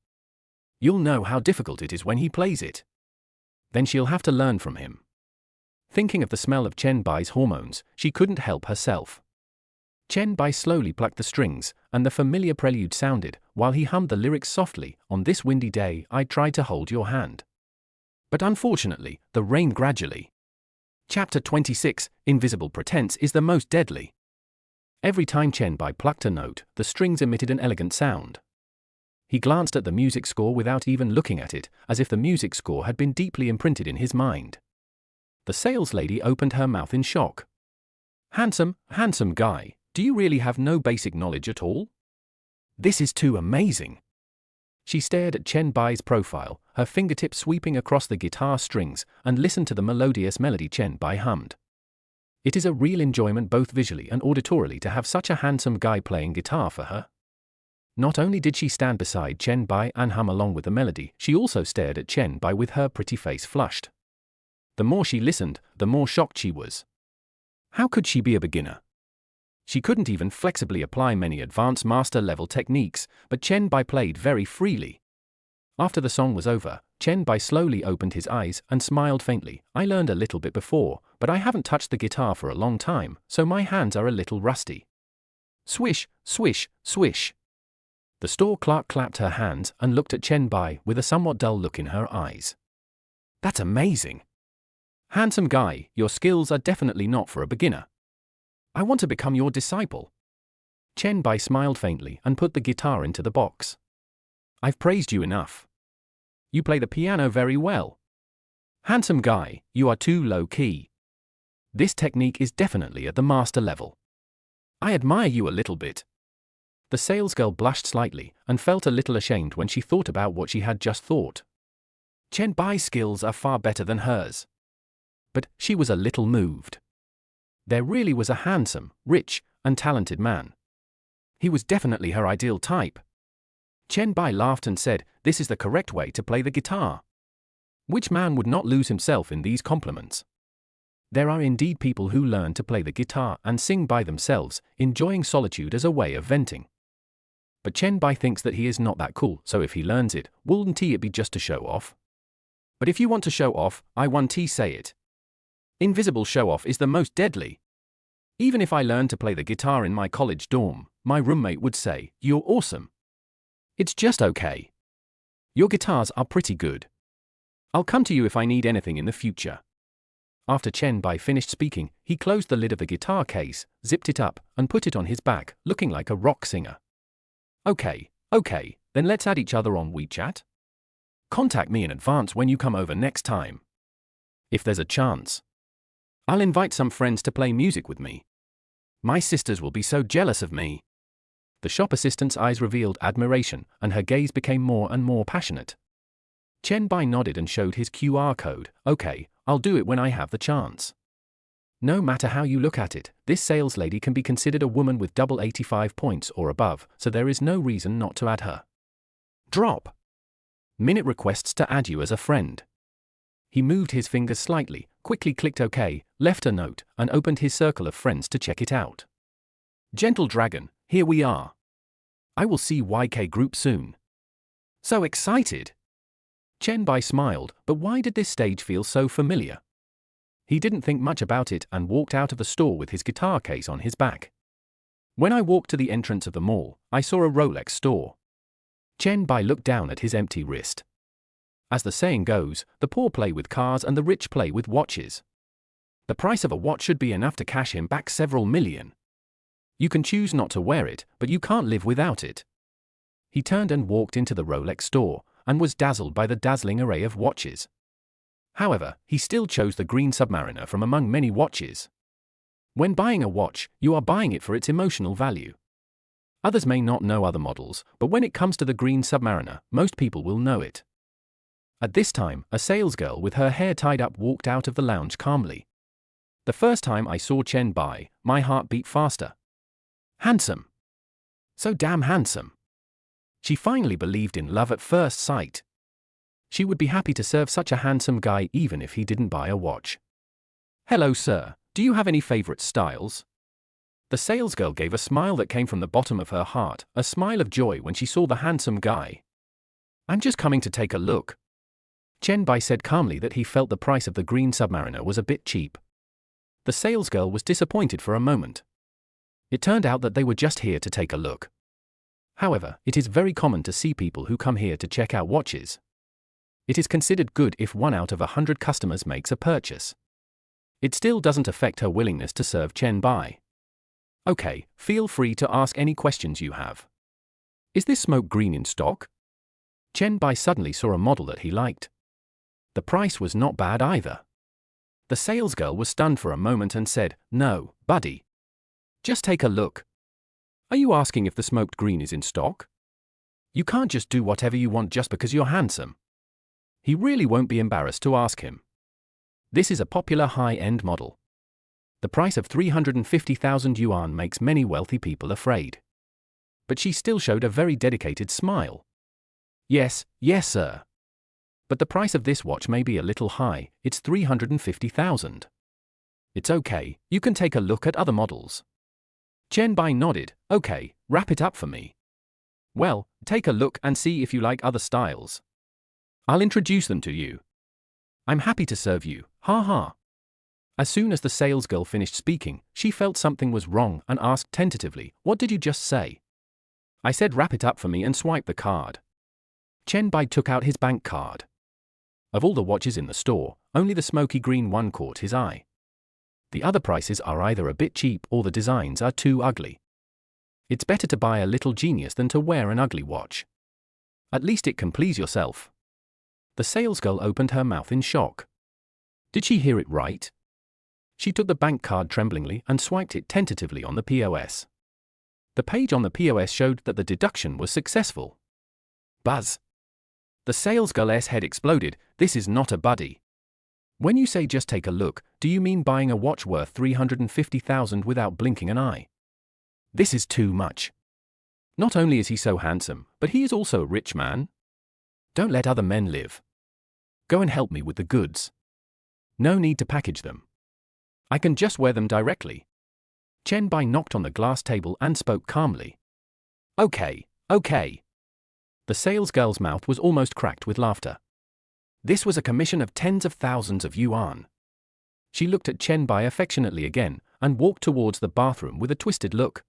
You'll know how difficult it is when he plays it. Then she'll have to learn from him. Thinking of the smell of Chen Bai's hormones, she couldn't help herself. Chen Bai slowly plucked the strings, and the familiar prelude sounded, while he hummed the lyrics softly. On this windy day, I tried to hold your hand. But unfortunately, the rain gradually. Chapter 26, Invisible Pretense is the most deadly. Every time Chen Bai plucked a note, the strings emitted an elegant sound. He glanced at the music score without even looking at it, as if the music score had been deeply imprinted in his mind. The saleslady opened her mouth in shock. Handsome guy, do you really have no basic knowledge at all? This is too amazing. She stared at Chen Bai's profile, her fingertips sweeping across the guitar strings, and listened to the melodious melody Chen Bai hummed. It is a real enjoyment both visually and auditorily to have such a handsome guy playing guitar for her. Not only did she stand beside Chen Bai and hum along with the melody, she also stared at Chen Bai with her pretty face flushed. The more she listened, the more shocked she was. How could she be a beginner? She couldn't even flexibly apply many advanced master-level techniques, but Chen Bai played very freely. After the song was over, Chen Bai slowly opened his eyes and smiled faintly. I learned a little bit before, but I haven't touched the guitar for a long time, so my hands are a little rusty. Swish, swish, swish. The store clerk clapped her hands and looked at Chen Bai with a somewhat dull look in her eyes. That's amazing. Handsome guy, your skills are definitely not for a beginner. I want to become your disciple. Chen Bai smiled faintly and put the guitar into the box. I've praised you enough. You play the piano very well. Handsome guy, you are too low-key. This technique is definitely at the master level. I admire you a little bit. The salesgirl blushed slightly and felt a little ashamed when she thought about what she had just thought. Chen Bai's skills are far better than hers. But she was a little moved. There really was a handsome, rich, and talented man. He was definitely her ideal type. Chen Bai laughed and said, "This is the correct way to play the guitar." Which man would not lose himself in these compliments? There are indeed people who learn to play the guitar and sing by themselves, enjoying solitude as a way of venting. But Chen Bai thinks that he is not that cool, so if he learns it, wouldn't it be just to show off? But if you want to show off, I want to say it. Invisible show-off is the most deadly. Even if I learned to play the guitar in my college dorm, my roommate would say, "You're awesome." It's just okay. Your guitars are pretty good. I'll come to you if I need anything in the future. After Chen Bai finished speaking, he closed the lid of the guitar case, zipped it up, and put it on his back, looking like a rock singer. Okay, then let's add each other on WeChat. Contact me in advance when you come over next time. If there's a chance. I'll invite some friends to play music with me. My sisters will be so jealous of me. The shop assistant's eyes revealed admiration, and her gaze became more and more passionate. Chen Bai nodded and showed his QR code. Okay, I'll do it when I have the chance. No matter how you look at it, this sales lady can be considered a woman with double 85 points or above, so there is no reason not to add her. Drop. Minute requests to add you as a friend. He moved his fingers slightly, quickly clicked OK, left a note, and opened his circle of friends to check it out. Gentle Dragon, here we are. I will see YK Group soon. So excited. Chen Bai smiled, but why did this stage feel so familiar? He didn't think much about it and walked out of the store with his guitar case on his back. When I walked to the entrance of the mall, I saw a Rolex store. Chen Bai looked down at his empty wrist. As the saying goes, the poor play with cars and the rich play with watches. The price of a watch should be enough to cash him back several million. You can choose not to wear it, but you can't live without it. He turned and walked into the Rolex store, and was dazzled by the dazzling array of watches. However, he still chose the green Submariner from among many watches. When buying a watch, you are buying it for its emotional value. Others may not know other models, but when it comes to the green Submariner, most people will know it. At this time, a salesgirl with her hair tied up walked out of the lounge calmly. The first time I saw Chen Bai, my heart beat faster. Handsome. So damn handsome. She finally believed in love at first sight. She would be happy to serve such a handsome guy even if he didn't buy a watch. Hello sir, do you have any favorite styles? The salesgirl gave a smile that came from the bottom of her heart, a smile of joy when she saw the handsome guy. I'm just coming to take a look. Chen Bai said calmly that he felt the price of the green Submariner was a bit cheap. The salesgirl was disappointed for a moment. It turned out that they were just here to take a look. However, it is very common to see people who come here to check out watches. It is considered good if 1 out of 100 customers makes a purchase. It still doesn't affect her willingness to serve Chen Bai. Okay, feel free to ask any questions you have. Is this smoke green in stock? Chen Bai suddenly saw a model that he liked. The price was not bad either. The salesgirl was stunned for a moment and said, "No, buddy. Just take a look. Are you asking if the smoked green is in stock? You can't just do whatever you want just because you're handsome." He really won't be embarrassed to ask him. This is a popular high-end model. The price of 350,000 yuan makes many wealthy people afraid. But she still showed a very dedicated smile. Yes, sir. But the price of this watch may be a little high, it's 350,000. It's okay, you can take a look at other models. Chen Bai nodded. Okay, wrap it up for me. Well, take a look and see if you like other styles. I'll introduce them to you. I'm happy to serve you, ha ha. As soon as the salesgirl finished speaking, she felt something was wrong and asked tentatively, "What did you just say?" I said wrap it up for me and swipe the card. Chen Bai took out his bank card. Of all the watches in the store, only the smoky green one caught his eye. The other prices are either a bit cheap or the designs are too ugly. It's better to buy a little genius than to wear an ugly watch. At least it can please yourself. The salesgirl opened her mouth in shock. Did she hear it right? She took the bank card tremblingly and swiped it tentatively on the POS. The page on the POS showed that the deduction was successful. Buzz. The salesgirl's head exploded. This is not a buddy. When you say just take a look, do you mean buying a watch worth $350,000 without blinking an eye? This is too much. Not only is he so handsome, but he is also a rich man. Don't let other men live. Go and help me with the goods. No need to package them. I can just wear them directly. Chen Bai knocked on the glass table and spoke calmly. Okay. The salesgirl's mouth was almost cracked with laughter. This was a commission of tens of thousands of yuan. She looked at Chen Bai affectionately again and walked towards the bathroom with a twisted look.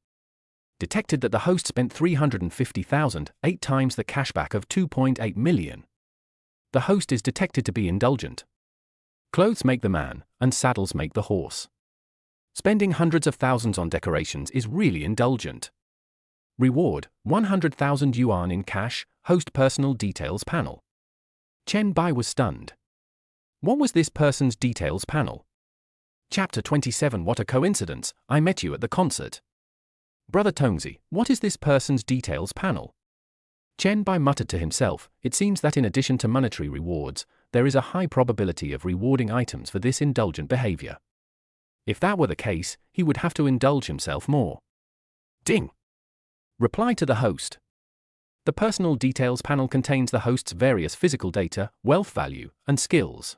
Detected that the host spent $350,000, 8 times the cashback of $2.8 million. The host is detected to be indulgent. Clothes make the man, and saddles make the horse. Spending hundreds of thousands on decorations is really indulgent. Reward, 100,000 yuan in cash, host personal details panel. Chen Bai was stunned. What was this person's details panel? Chapter 27. What a coincidence, I met you at the concert. Brother Tongzi, what is this person's details panel? Chen Bai muttered to himself. It seems that in addition to monetary rewards, there is a high probability of rewarding items for this indulgent behavior. If that were the case, he would have to indulge himself more. Ding! Reply to the host. The personal details panel contains the host's various physical data, wealth value, and skills.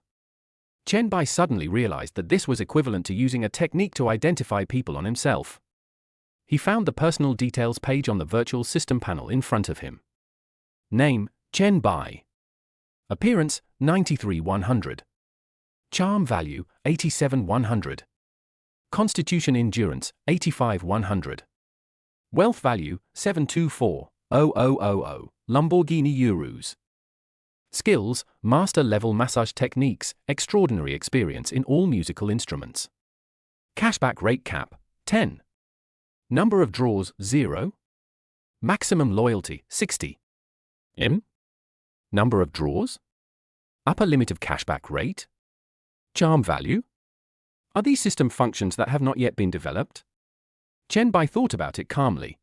Chen Bai suddenly realized that this was equivalent to using a technique to identify people on himself. He found the personal details page on the virtual system panel in front of him. Name, Chen Bai. Appearance, 93-100. Charm value, 87-100. Constitution endurance, 85-100. Wealth value, 724,000 Lamborghini Euros. Skills, master level massage techniques, extraordinary experience in all musical instruments. Cashback rate cap, 10. Number of draws, 0. Maximum loyalty, 60. Number of draws? Upper limit of cashback rate? Charm value? Are these system functions that have not yet been developed? Chen Bai thought about it calmly.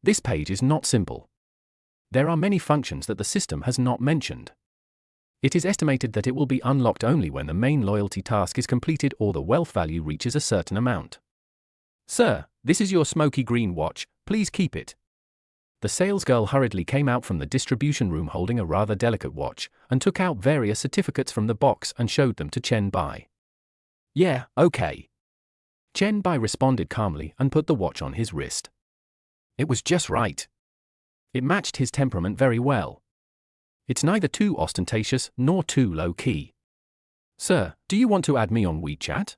This page is not simple. There are many functions that the system has not mentioned. It is estimated that it will be unlocked only when the main loyalty task is completed or the wealth value reaches a certain amount. Sir, this is your smoky green watch, please keep it. The salesgirl hurriedly came out from the distribution room holding a rather delicate watch and took out various certificates from the box and showed them to Chen Bai. Yeah, okay. Chen Bai responded calmly and put the watch on his wrist. It was just right. It matched his temperament very well. It's neither too ostentatious nor too low-key. Sir, do you want to add me on WeChat?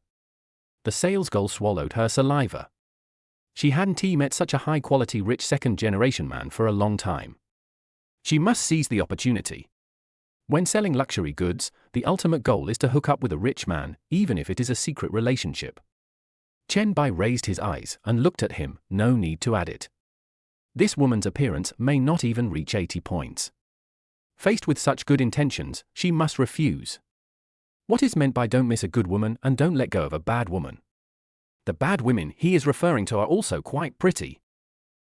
The salesgirl swallowed her saliva. She hadn't met such a high-quality rich second-generation man for a long time. She must seize the opportunity. When selling luxury goods, the ultimate goal is to hook up with a rich man, even if it is a secret relationship. Chen Bai raised his eyes and looked at him, no need to add it. This woman's appearance may not even reach 80 points. Faced with such good intentions, she must refuse. What is meant by don't miss a good woman and don't let go of a bad woman? The bad women he is referring to are also quite pretty.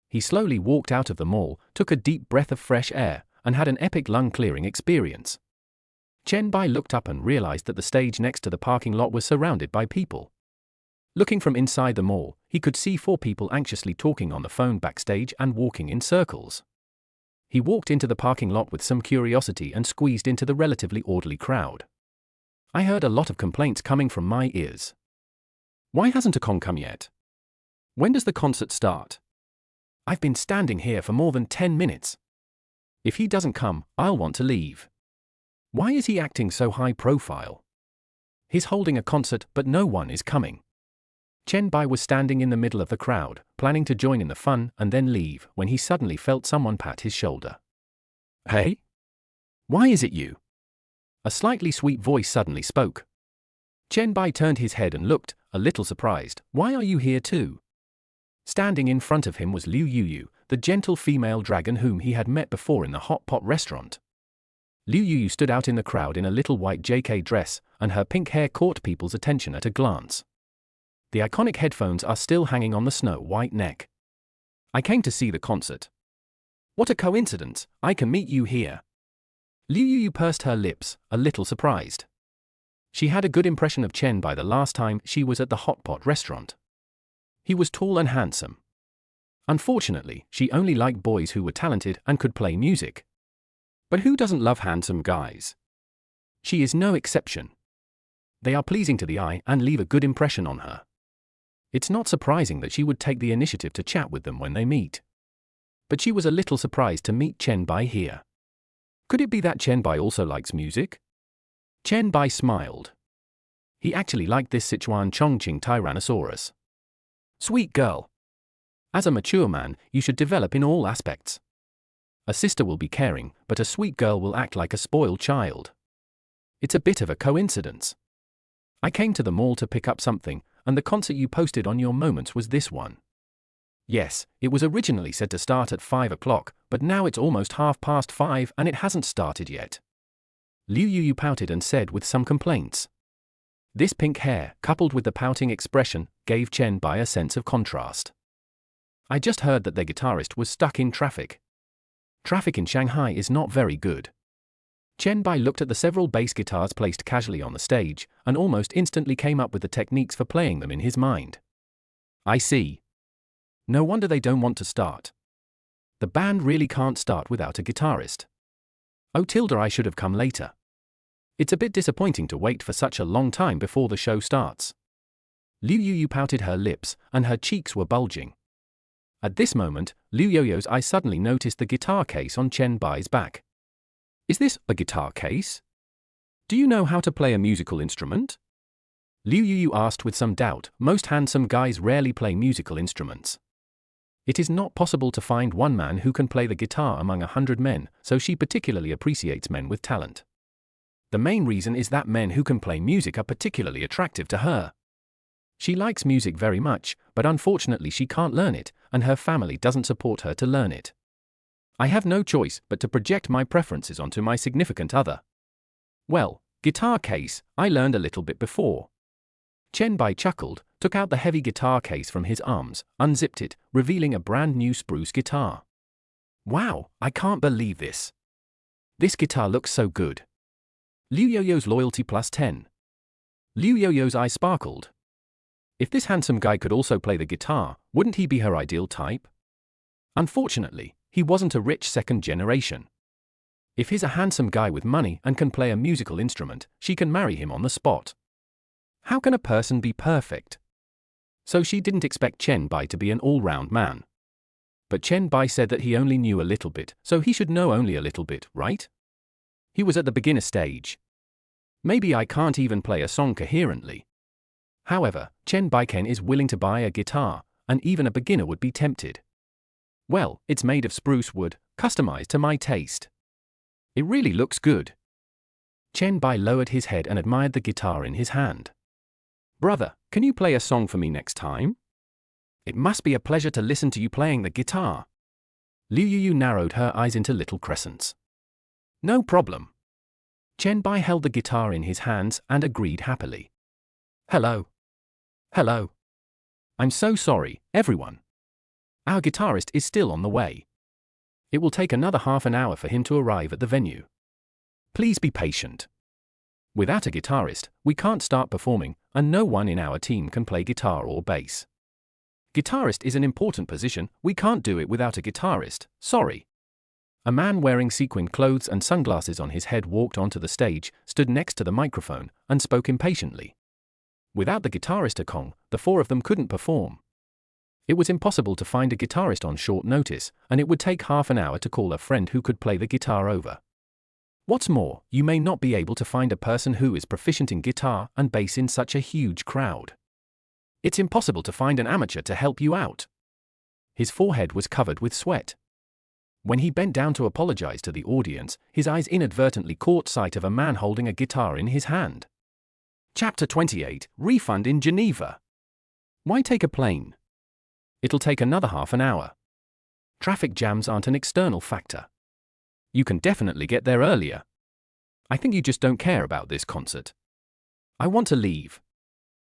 He slowly walked out of the mall, took a deep breath of fresh air, and had an epic lung-clearing experience. Chen Bai looked up and realized that the stage next to the parking lot was surrounded by people. Looking from inside the mall, he could see 4 people anxiously talking on the phone backstage and walking in circles. He walked into the parking lot with some curiosity and squeezed into the relatively orderly crowd. I heard a lot of complaints coming from my ears. Why hasn't a Kong come yet? When does the concert start? I've been standing here for more than 10 minutes. If he doesn't come, I'll want to leave. Why is he acting so high profile? He's holding a concert, but no one is coming. Chen Bai was standing in the middle of the crowd, planning to join in the fun and then leave, when he suddenly felt someone pat his shoulder. Hey? Why is it you? A slightly sweet voice suddenly spoke. Chen Bai turned his head and looked, a little surprised. Why are you here too? Standing in front of him was Liu Yuyu, the gentle female dragon whom he had met before in the hot pot restaurant. Liu Yuyu stood out in the crowd in a little white JK dress, and her pink hair caught people's attention at a glance. The iconic headphones are still hanging on the snow-white neck. I came to see the concert. What a coincidence, I can meet you here. Liu Yu pursed her lips, a little surprised. She had a good impression of Chen Bai the last time she was at the hot pot restaurant. He was tall and handsome. Unfortunately, she only liked boys who were talented and could play music. But who doesn't love handsome guys? She is no exception. They are pleasing to the eye and leave a good impression on her. It's not surprising that she would take the initiative to chat with them when they meet. But she was a little surprised to meet Chen Bai here. Could it be that Chen Bai also likes music? Chen Bai smiled. He actually liked this Sichuan Chongqing Tyrannosaurus. Sweet girl. As a mature man, you should develop in all aspects. A sister will be caring, but a sweet girl will act like a spoiled child. It's a bit of a coincidence. I came to the mall to pick up something, and the concert you posted on your Moments was this one. Yes, it was originally said to start at 5 o'clock, but now it's almost 5:30 and it hasn't started yet. Liu Yu pouted and said with some complaints. This pink hair, coupled with the pouting expression, gave Chen Bai a sense of contrast. I just heard that their guitarist was stuck in traffic. Traffic in Shanghai is not very good. Chen Bai looked at the several bass guitars placed casually on the stage, and almost instantly came up with the techniques for playing them in his mind. I see. No wonder they don't want to start. The band really can't start without a guitarist. Oh Tilda, I should have come later. It's a bit disappointing to wait for such a long time before the show starts. Liu Yu pouted her lips, and her cheeks were bulging. At this moment, Liu Yoyo's eye suddenly noticed the guitar case on Chen Bai's back. Is this a guitar case? Do you know how to play a musical instrument? Liu Yu asked with some doubt. Most handsome guys rarely play musical instruments. It is not possible to find one man who can play the guitar among 100 men, so she particularly appreciates men with talent. The main reason is that men who can play music are particularly attractive to her. She likes music very much, but unfortunately she can't learn it, and her family doesn't support her to learn it. I have no choice but to project my preferences onto my significant other. Well, guitar case, I learned a little bit before. Chen Bai chuckled, took out the heavy guitar case from his arms, unzipped it, revealing a brand new spruce guitar. Wow, I can't believe this. This guitar looks so good. Liu Yoyo's loyalty plus 10. Liu Yoyo's eye sparkled. If this handsome guy could also play the guitar, wouldn't he be her ideal type? Unfortunately, he wasn't a rich second generation. If he's a handsome guy with money and can play a musical instrument, she can marry him on the spot. How can a person be perfect? So she didn't expect Chen Bai to be an all-round man. But Chen Bai said that he only knew a little bit, so he should know only a little bit, right? He was at the beginner stage. Maybe I can't even play a song coherently. However, Chen Bai Ken is willing to buy a guitar, and even a beginner would be tempted. Well, it's made of spruce wood, customized to my taste. It really looks good. Chen Bai lowered his head and admired the guitar in his hand. Brother, can you play a song for me next time? It must be a pleasure to listen to you playing the guitar. Liu Yu narrowed her eyes into little crescents. No problem. Chen Bai held the guitar in his hands and agreed happily. Hello. Hello. I'm so sorry, everyone. Our guitarist is still on the way. It will take another half an hour for him to arrive at the venue. Please be patient. Without a guitarist, we can't start performing, and no one in our team can play guitar or bass. Guitarist is an important position, we can't do it without a guitarist, sorry. A man wearing sequined clothes and sunglasses on his head walked onto the stage, stood next to the microphone, and spoke impatiently. Without the guitarist Kong, the four of them couldn't perform. It was impossible to find a guitarist on short notice, and it would take half an hour to call a friend who could play the guitar over. What's more, you may not be able to find a person who is proficient in guitar and bass in such a huge crowd. It's impossible to find an amateur to help you out. His forehead was covered with sweat. When he bent down to apologize to the audience, his eyes inadvertently caught sight of a man holding a guitar in his hand. Chapter 28, Refund in Geneva. Why take a plane? It'll take another half an hour. Traffic jams aren't an external factor. You can definitely get there earlier. I think you just don't care about this concert. I want to leave.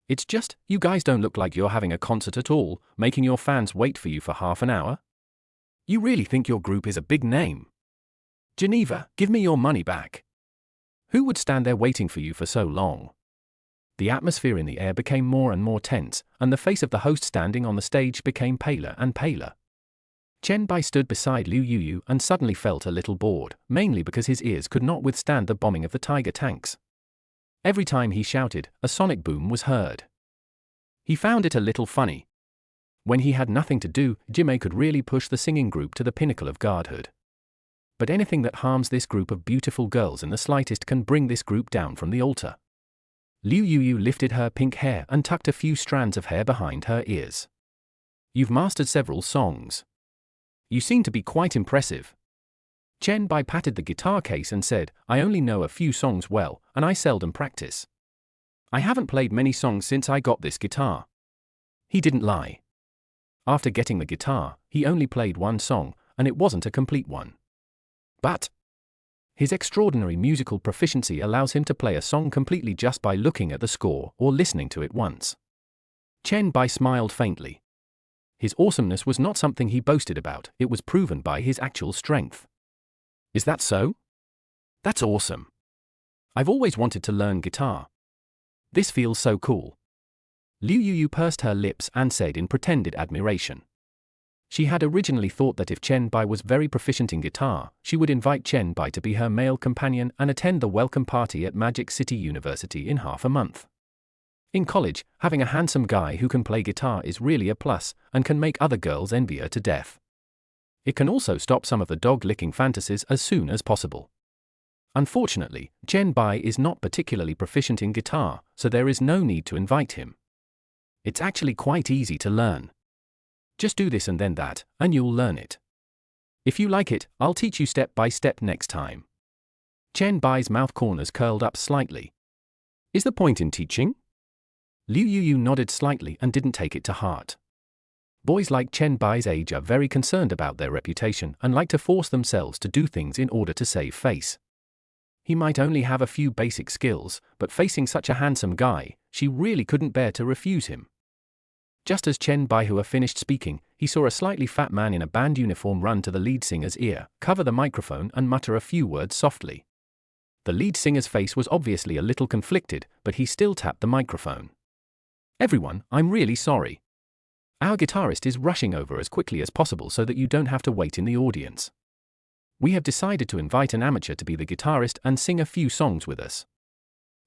It's just, you guys don't look like you're having a concert at all, making your fans wait for you for half an hour. You really think your group is a big name? Geneva, give me your money back. Who would stand there waiting for you for so long? The atmosphere in the air became more and more tense, and the face of the host standing on the stage became paler and paler. Chen Bai stood beside Liu Yuyu and suddenly felt a little bored, mainly because his ears could not withstand the bombing of the tiger tanks. Every time he shouted, a sonic boom was heard. He found it a little funny. When he had nothing to do, Jimei could really push the singing group to the pinnacle of godhood. But anything that harms this group of beautiful girls in the slightest can bring this group down from the altar. Liu Yuyu lifted her pink hair and tucked a few strands of hair behind her ears. You've mastered several songs. You seem to be quite impressive. Chen Bai patted the guitar case and said, I only know a few songs well, and I seldom practice. I haven't played many songs since I got this guitar. He didn't lie. After getting the guitar, he only played one song, and it wasn't a complete one. But his extraordinary musical proficiency allows him to play a song completely just by looking at the score or listening to it once. Chen Bai smiled faintly. His awesomeness was not something he boasted about, it was proven by his actual strength. Is that so? That's awesome. I've always wanted to learn guitar. This feels so cool. Liu Yuyu pursed her lips and said in pretended admiration. She had originally thought that if Chen Bai was very proficient in guitar, she would invite Chen Bai to be her male companion and attend the welcome party at Magic City University in half a month. In college, having a handsome guy who can play guitar is really a plus, and can make other girls envy her to death. It can also stop some of the dog-licking fantasies as soon as possible. Unfortunately, Chen Bai is not particularly proficient in guitar, so there is no need to invite him. It's actually quite easy to learn. Just do this and then that, and you'll learn it. If you like it, I'll teach you step by step next time. Chen Bai's mouth corners curled up slightly. Is the point in teaching? Liu Yuyu nodded slightly and didn't take it to heart. Boys like Chen Bai's age are very concerned about their reputation and like to force themselves to do things in order to save face. He might only have a few basic skills, but facing such a handsome guy, she really couldn't bear to refuse him. Just as Chen Baihua finished speaking, he saw a slightly fat man in a band uniform run to the lead singer's ear, cover the microphone and mutter a few words softly. The lead singer's face was obviously a little conflicted, but he still tapped the microphone. Everyone, I'm really sorry. Our guitarist is rushing over as quickly as possible so that you don't have to wait in the audience. We have decided to invite an amateur to be the guitarist and sing a few songs with us.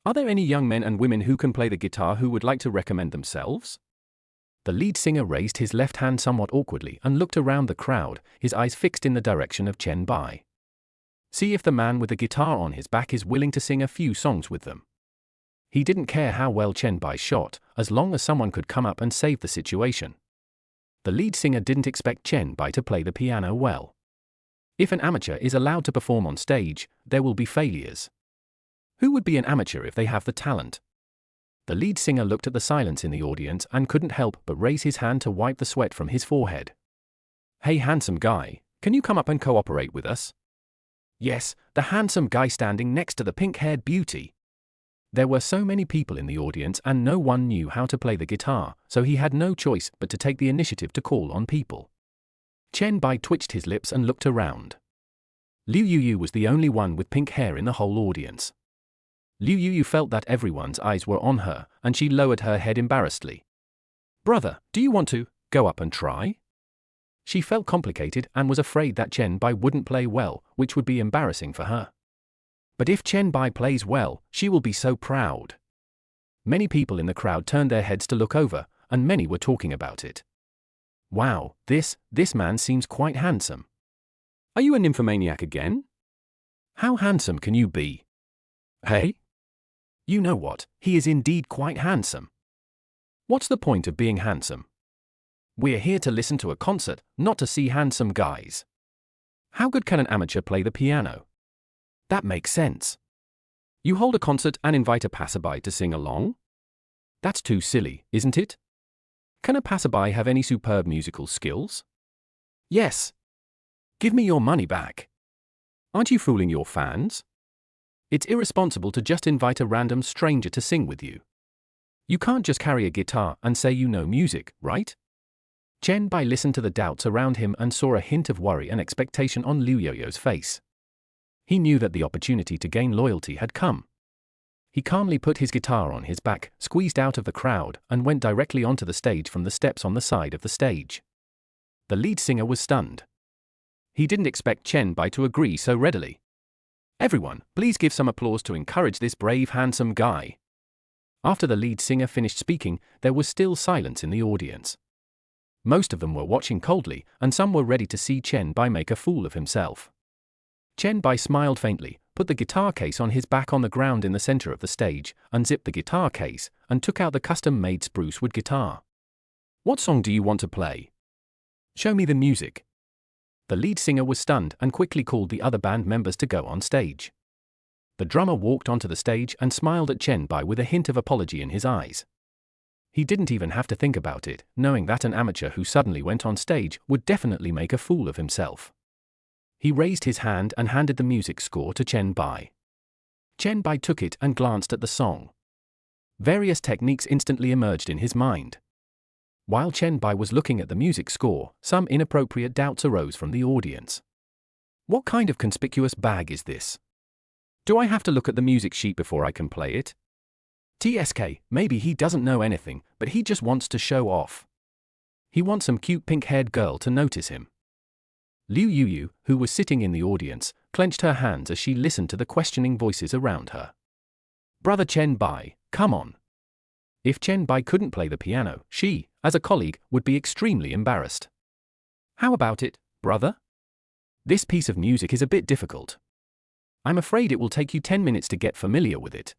Are there any young men and women who can play the guitar who would like to recommend themselves? The lead singer raised his left hand somewhat awkwardly and looked around the crowd, his eyes fixed in the direction of Chen Bai. See if the man with the guitar on his back is willing to sing a few songs with them. He didn't care how well Chen Bai shot, as long as someone could come up and save the situation. The lead singer didn't expect Chen Bai to play the piano well. If an amateur is allowed to perform on stage, there will be failures. Who would be an amateur if they have the talent? The lead singer looked at the silence in the audience and couldn't help but raise his hand to wipe the sweat from his forehead. Hey handsome guy, can you come up and cooperate with us? Yes, the handsome guy standing next to the pink-haired beauty. There were so many people in the audience and no one knew how to play the guitar, so he had no choice but to take the initiative to call on people. Chen Bai twitched his lips and looked around. Liu Yuyu was the only one with pink hair in the whole audience. Liu Yuyu felt that everyone's eyes were on her, and she lowered her head embarrassedly. Brother, do you want to go up and try? She felt complicated and was afraid that Chen Bai wouldn't play well, which would be embarrassing for her. But if Chen Bai plays well, she will be so proud. Many people in the crowd turned their heads to look over, and many were talking about it. Wow, this man seems quite handsome. Are you a nymphomaniac again? How handsome can you be? Hey? You know what, he is indeed quite handsome. What's the point of being handsome? We're here to listen to a concert, not to see handsome guys. How good can an amateur play the piano? That makes sense. You hold a concert and invite a passerby to sing along? That's too silly, isn't it? Can a passerby have any superb musical skills? Yes. Give me your money back. Aren't you fooling your fans? It's irresponsible to just invite a random stranger to sing with you. You can't just carry a guitar and say you know music, right? Chen Bai listened to the doubts around him and saw a hint of worry and expectation on Liu Yoyo's face. He knew that the opportunity to gain loyalty had come. He calmly put his guitar on his back, squeezed out of the crowd, and went directly onto the stage from the steps on the side of the stage. The lead singer was stunned. He didn't expect Chen Bai to agree so readily. Everyone, please give some applause to encourage this brave, handsome guy. After the lead singer finished speaking, there was still silence in the audience. Most of them were watching coldly, and some were ready to see Chen Bai make a fool of himself. Chen Bai smiled faintly, put the guitar case on his back on the ground in the center of the stage, unzipped the guitar case, and took out the custom-made spruce wood guitar. What song do you want to play? Show me the music. The lead singer was stunned and quickly called the other band members to go on stage. The drummer walked onto the stage and smiled at Chen Bai with a hint of apology in his eyes. He didn't even have to think about it, knowing that an amateur who suddenly went on stage would definitely make a fool of himself. He raised his hand and handed the music score to Chen Bai. Chen Bai took it and glanced at the song. Various techniques instantly emerged in his mind. While Chen Bai was looking at the music score, some inappropriate doubts arose from the audience. What kind of conspicuous bag is this? Do I have to look at the music sheet before I can play it? TSK, maybe he doesn't know anything, but he just wants to show off. He wants some cute pink-haired girl to notice him. Liu Yuyu, who was sitting in the audience, clenched her hands as she listened to the questioning voices around her. Brother Chen Bai, come on. If Chen Bai couldn't play the piano, she, as a colleague, would be extremely embarrassed. How about it, brother? This piece of music is a bit difficult. I'm afraid it will take you 10 minutes to get familiar with it.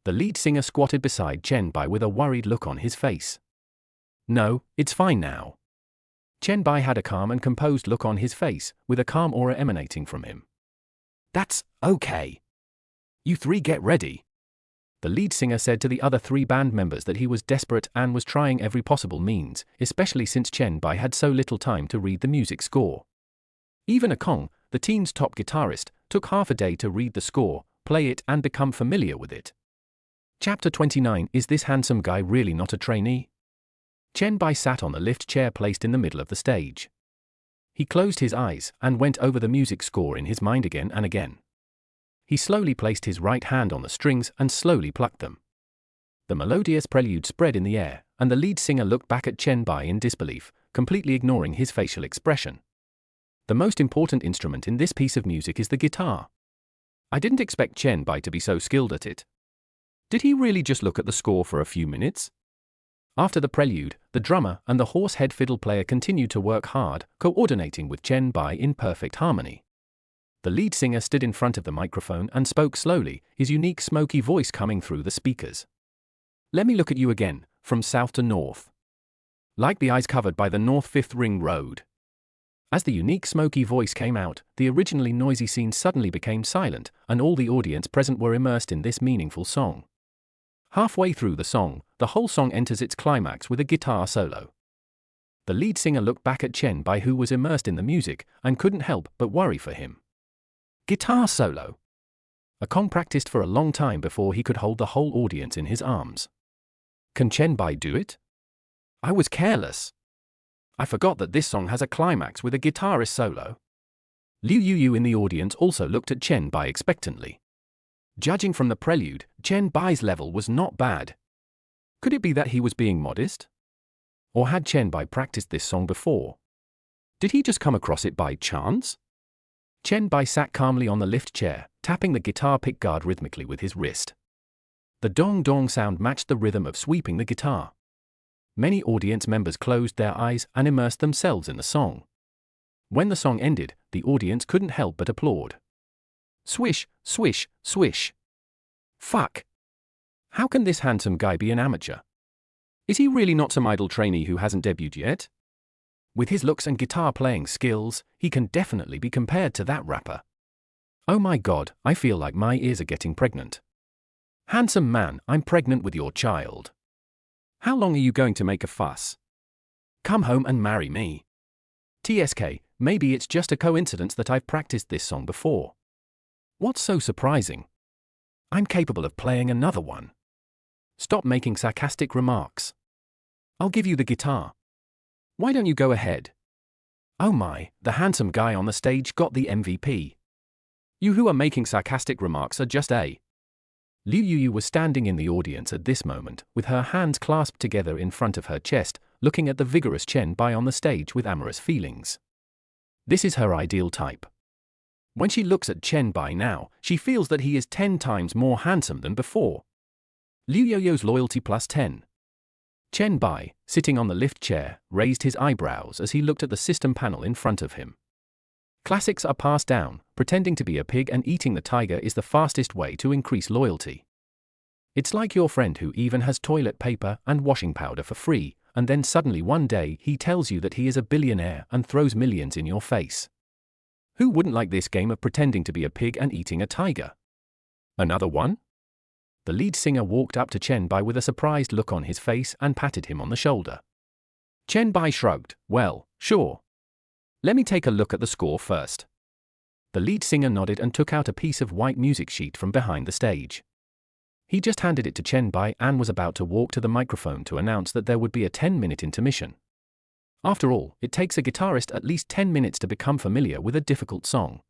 The lead singer squatted beside Chen Bai with a worried look on his face. No, it's fine now. Chen Bai had a calm and composed look on his face, with a calm aura emanating from him. That's okay. You three get ready. The lead singer said to the other three band members that he was desperate and was trying every possible means, especially since Chen Bai had so little time to read the music score. Even Akong, the team's top guitarist, took half a day to read the score, play it and become familiar with it. Chapter 29. Is this handsome guy really not a trainee? Chen Bai sat on the lift chair placed in the middle of the stage. He closed his eyes and went over the music score in his mind again and again. He slowly placed his right hand on the strings and slowly plucked them. The melodious prelude spread in the air, and the lead singer looked back at Chen Bai in disbelief, completely ignoring his facial expression. The most important instrument in this piece of music is the guitar. I didn't expect Chen Bai to be so skilled at it. Did he really just look at the score for a few minutes? After the prelude, the drummer and the horse-head fiddle player continued to work hard, coordinating with Chen Bai in perfect harmony. The lead singer stood in front of the microphone and spoke slowly, his unique smoky voice coming through the speakers. Let me look at you again, from south to north. Like the eyes covered by the North Fifth Ring Road. As the unique smoky voice came out, the originally noisy scene suddenly became silent, and all the audience present were immersed in this meaningful song. Halfway through the song, the whole song enters its climax with a guitar solo. The lead singer looked back at Chen Bai, who was immersed in the music, and couldn't help but worry for him. Guitar solo! Akong practiced for a long time before he could hold the whole audience in his arms. Can Chen Bai do it? I was careless. I forgot that this song has a climax with a guitarist solo. Liu Yuyu in the audience also looked at Chen Bai expectantly. Judging from the prelude, Chen Bai's level was not bad. Could it be that he was being modest? Or had Chen Bai practiced this song before? Did he just come across it by chance? Chen Bai sat calmly on the lift chair, tapping the guitar pickguard rhythmically with his wrist. The dong-dong sound matched the rhythm of sweeping the guitar. Many audience members closed their eyes and immersed themselves in the song. When the song ended, the audience couldn't help but applaud. Swish, swish, swish. Fuck. How can this handsome guy be an amateur? Is he really not some idle trainee who hasn't debuted yet? With his looks and guitar-playing skills, he can definitely be compared to that rapper. Oh my god, I feel like my ears are getting pregnant. Handsome man, I'm pregnant with your child. How long are you going to make a fuss? Come home and marry me. TSK, maybe it's just a coincidence that I've practiced this song before. What's so surprising? I'm capable of playing another one. Stop making sarcastic remarks. I'll give you the guitar. Why don't you go ahead? Oh my, the handsome guy on the stage got the MVP. You who are making sarcastic remarks are just a. Liu Yuyu was standing in the audience at this moment, with her hands clasped together in front of her chest, looking at the vigorous Chen Bai on the stage with amorous feelings. This is her ideal type. When she looks at Chen Bai now, she feels that he is 10 times more handsome than before. Liu Yoyo's loyalty plus 10. Chen Bai, sitting on the lift chair, raised his eyebrows as he looked at the system panel in front of him. Classics are passed down. Pretending to be a pig and eating the tiger is the fastest way to increase loyalty. It's like your friend who even has toilet paper and washing powder for free, and then suddenly one day he tells you that he is a billionaire and throws millions in your face. Who wouldn't like this game of pretending to be a pig and eating a tiger? Another one? The lead singer walked up to Chen Bai with a surprised look on his face and patted him on the shoulder. Chen Bai shrugged. Well, sure. Let me take a look at the score first. The lead singer nodded and took out a piece of white music sheet from behind the stage. He just handed it to Chen Bai and was about to walk to the microphone to announce that there would be a 10-minute intermission. After all, it takes a guitarist at least 10 minutes to become familiar with a difficult song.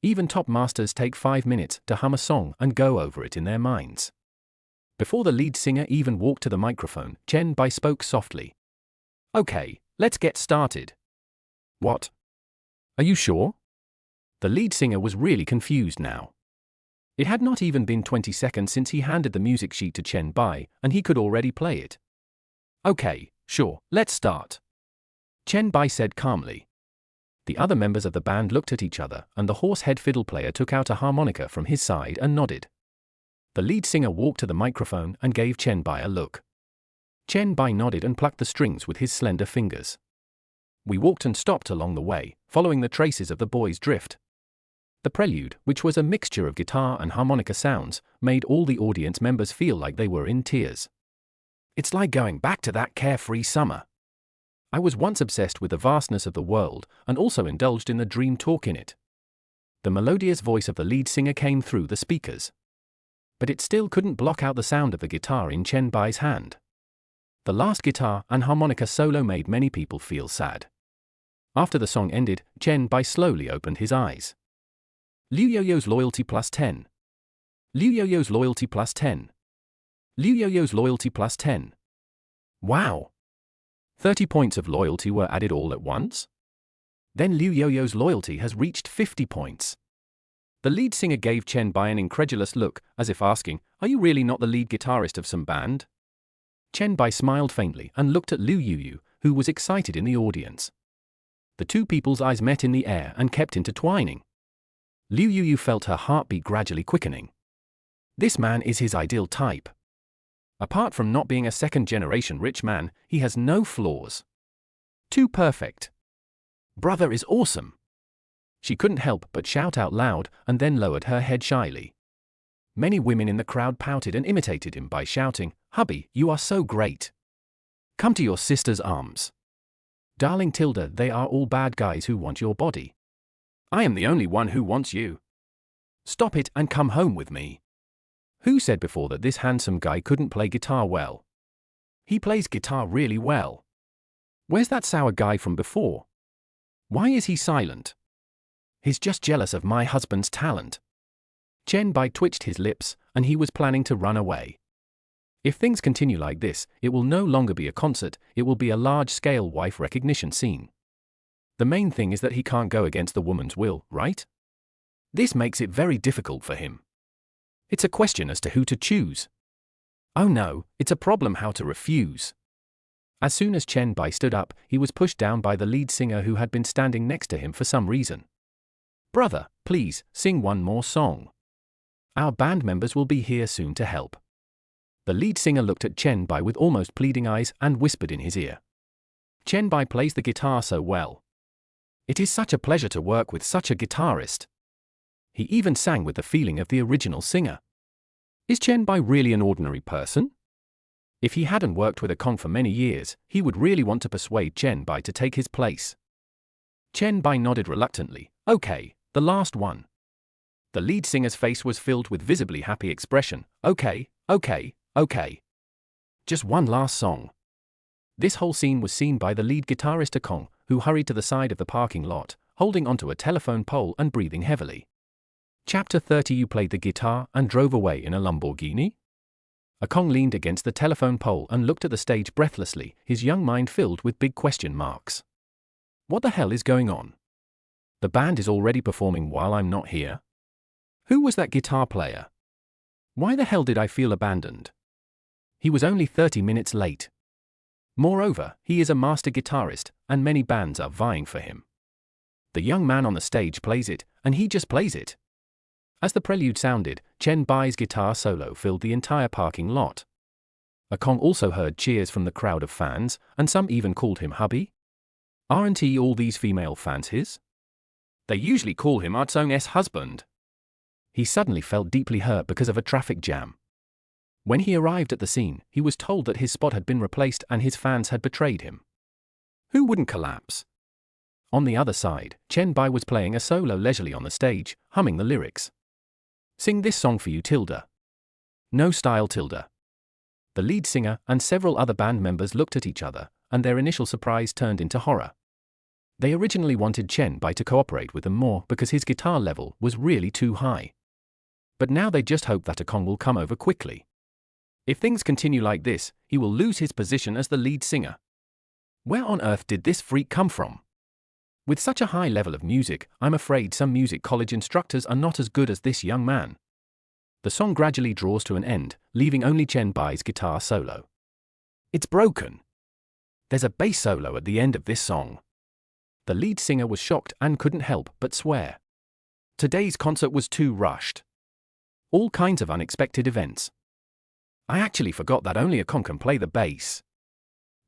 Even top masters take 5 minutes to hum a song and go over it in their minds. Before the lead singer even walked to the microphone, Chen Bai spoke softly. Okay, let's get started. What? Are you sure? The lead singer was really confused now. It had not even been 20 seconds since he handed the music sheet to Chen Bai, and he could already play it. Okay, sure, let's start. Chen Bai said calmly. The other members of the band looked at each other, and the horsehead fiddle player took out a harmonica from his side and nodded. The lead singer walked to the microphone and gave Chen Bai a look. Chen Bai nodded and plucked the strings with his slender fingers. We walked and stopped along the way, following the traces of the boy's drift. The prelude, which was a mixture of guitar and harmonica sounds, made all the audience members feel like they were in tears. It's like going back to that carefree summer. I was once obsessed with the vastness of the world, and also indulged in the dream talk in it. The melodious voice of the lead singer came through the speakers. But it still couldn't block out the sound of the guitar in Chen Bai's hand. The last guitar and harmonica solo made many people feel sad. After the song ended, Chen Bai slowly opened his eyes. Liu Yoyo's loyalty plus 10. Liu Yoyo's loyalty plus 10. Liu Yoyo's loyalty plus 10. Wow! 30 points of loyalty were added all at once? Then Liu Yoyo's loyalty has reached 50 points. The lead singer gave Chen Bai an incredulous look, as if asking, "Are you really not the lead guitarist of some band?" Chen Bai smiled faintly and looked at Liu Yuyu, who was excited in the audience. The two people's eyes met in the air and kept intertwining. Liu Yuyu felt her heartbeat gradually quickening. This man is his ideal type. Apart from not being a second-generation rich man, he has no flaws. Too perfect. Brother is awesome. She couldn't help but shout out loud and then lowered her head shyly. Many women in the crowd pouted and imitated him by shouting, "Hubby, you are so great. Come to your sister's arms. Darling Tilda, they are all bad guys who want your body. I am the only one who wants you. Stop it and come home with me." Who said before that this handsome guy couldn't play guitar well? He plays guitar really well. Where's that sour guy from before? Why is he silent? He's just jealous of my husband's talent. Chen Bai twitched his lips, and he was planning to run away. If things continue like this, it will no longer be a concert, it will be a large-scale wife recognition scene. The main thing is that he can't go against the woman's will, right? This makes it very difficult for him. It's a question as to who to choose. Oh no, it's a problem how to refuse. As soon as Chen Bai stood up, he was pushed down by the lead singer who had been standing next to him for some reason. "Brother, please, sing one more song. Our band members will be here soon to help." The lead singer looked at Chen Bai with almost pleading eyes and whispered in his ear. Chen Bai plays the guitar so well. It is such a pleasure to work with such a guitarist. He even sang with the feeling of the original singer. Is Chen Bai really an ordinary person? If he hadn't worked with a Kong for many years, he would really want to persuade Chen Bai to take his place. Chen Bai nodded reluctantly. Okay, the last one. The lead singer's face was filled with visibly happy expression. Okay, Okay. Just one last song. This whole scene was seen by the lead guitarist Akong, who hurried to the side of the parking lot, holding onto a telephone pole and breathing heavily. Chapter 30. You played the guitar and drove away in a Lamborghini? Akong leaned against the telephone pole and looked at the stage breathlessly, his young mind filled with big question marks. What the hell is going on? The band is already performing while I'm not here? Who was that guitar player? Why the hell did I feel abandoned? He was only 30 minutes late. Moreover, he is a master guitarist, and many bands are vying for him. The young man on the stage plays it, and he just plays it. As the prelude sounded, Chen Bai's guitar solo filled the entire parking lot. Akong also heard cheers from the crowd of fans, and some even called him hubby. Aren't all these female fans his? They usually call him Artsong's husband. He suddenly felt deeply hurt because of a traffic jam. When he arrived at the scene, he was told that his spot had been replaced and his fans had betrayed him. Who wouldn't collapse? On the other side, Chen Bai was playing a solo leisurely on the stage, humming the lyrics. Sing this song for you, Tilda. No style, Tilda. The lead singer and several other band members looked at each other, and their initial surprise turned into horror. They originally wanted Chen Bai to cooperate with them more because his guitar level was really too high. But now they just hope that Akong will come over quickly. If things continue like this, he will lose his position as the lead singer. Where on earth did this freak come from? With such a high level of music, I'm afraid some music college instructors are not as good as this young man. The song gradually draws to an end, leaving only Chen Bai's guitar solo. It's broken. There's a bass solo at the end of this song. The lead singer was shocked and couldn't help but swear. Today's concert was too rushed. All kinds of unexpected events. I actually forgot that only Akong can play the bass.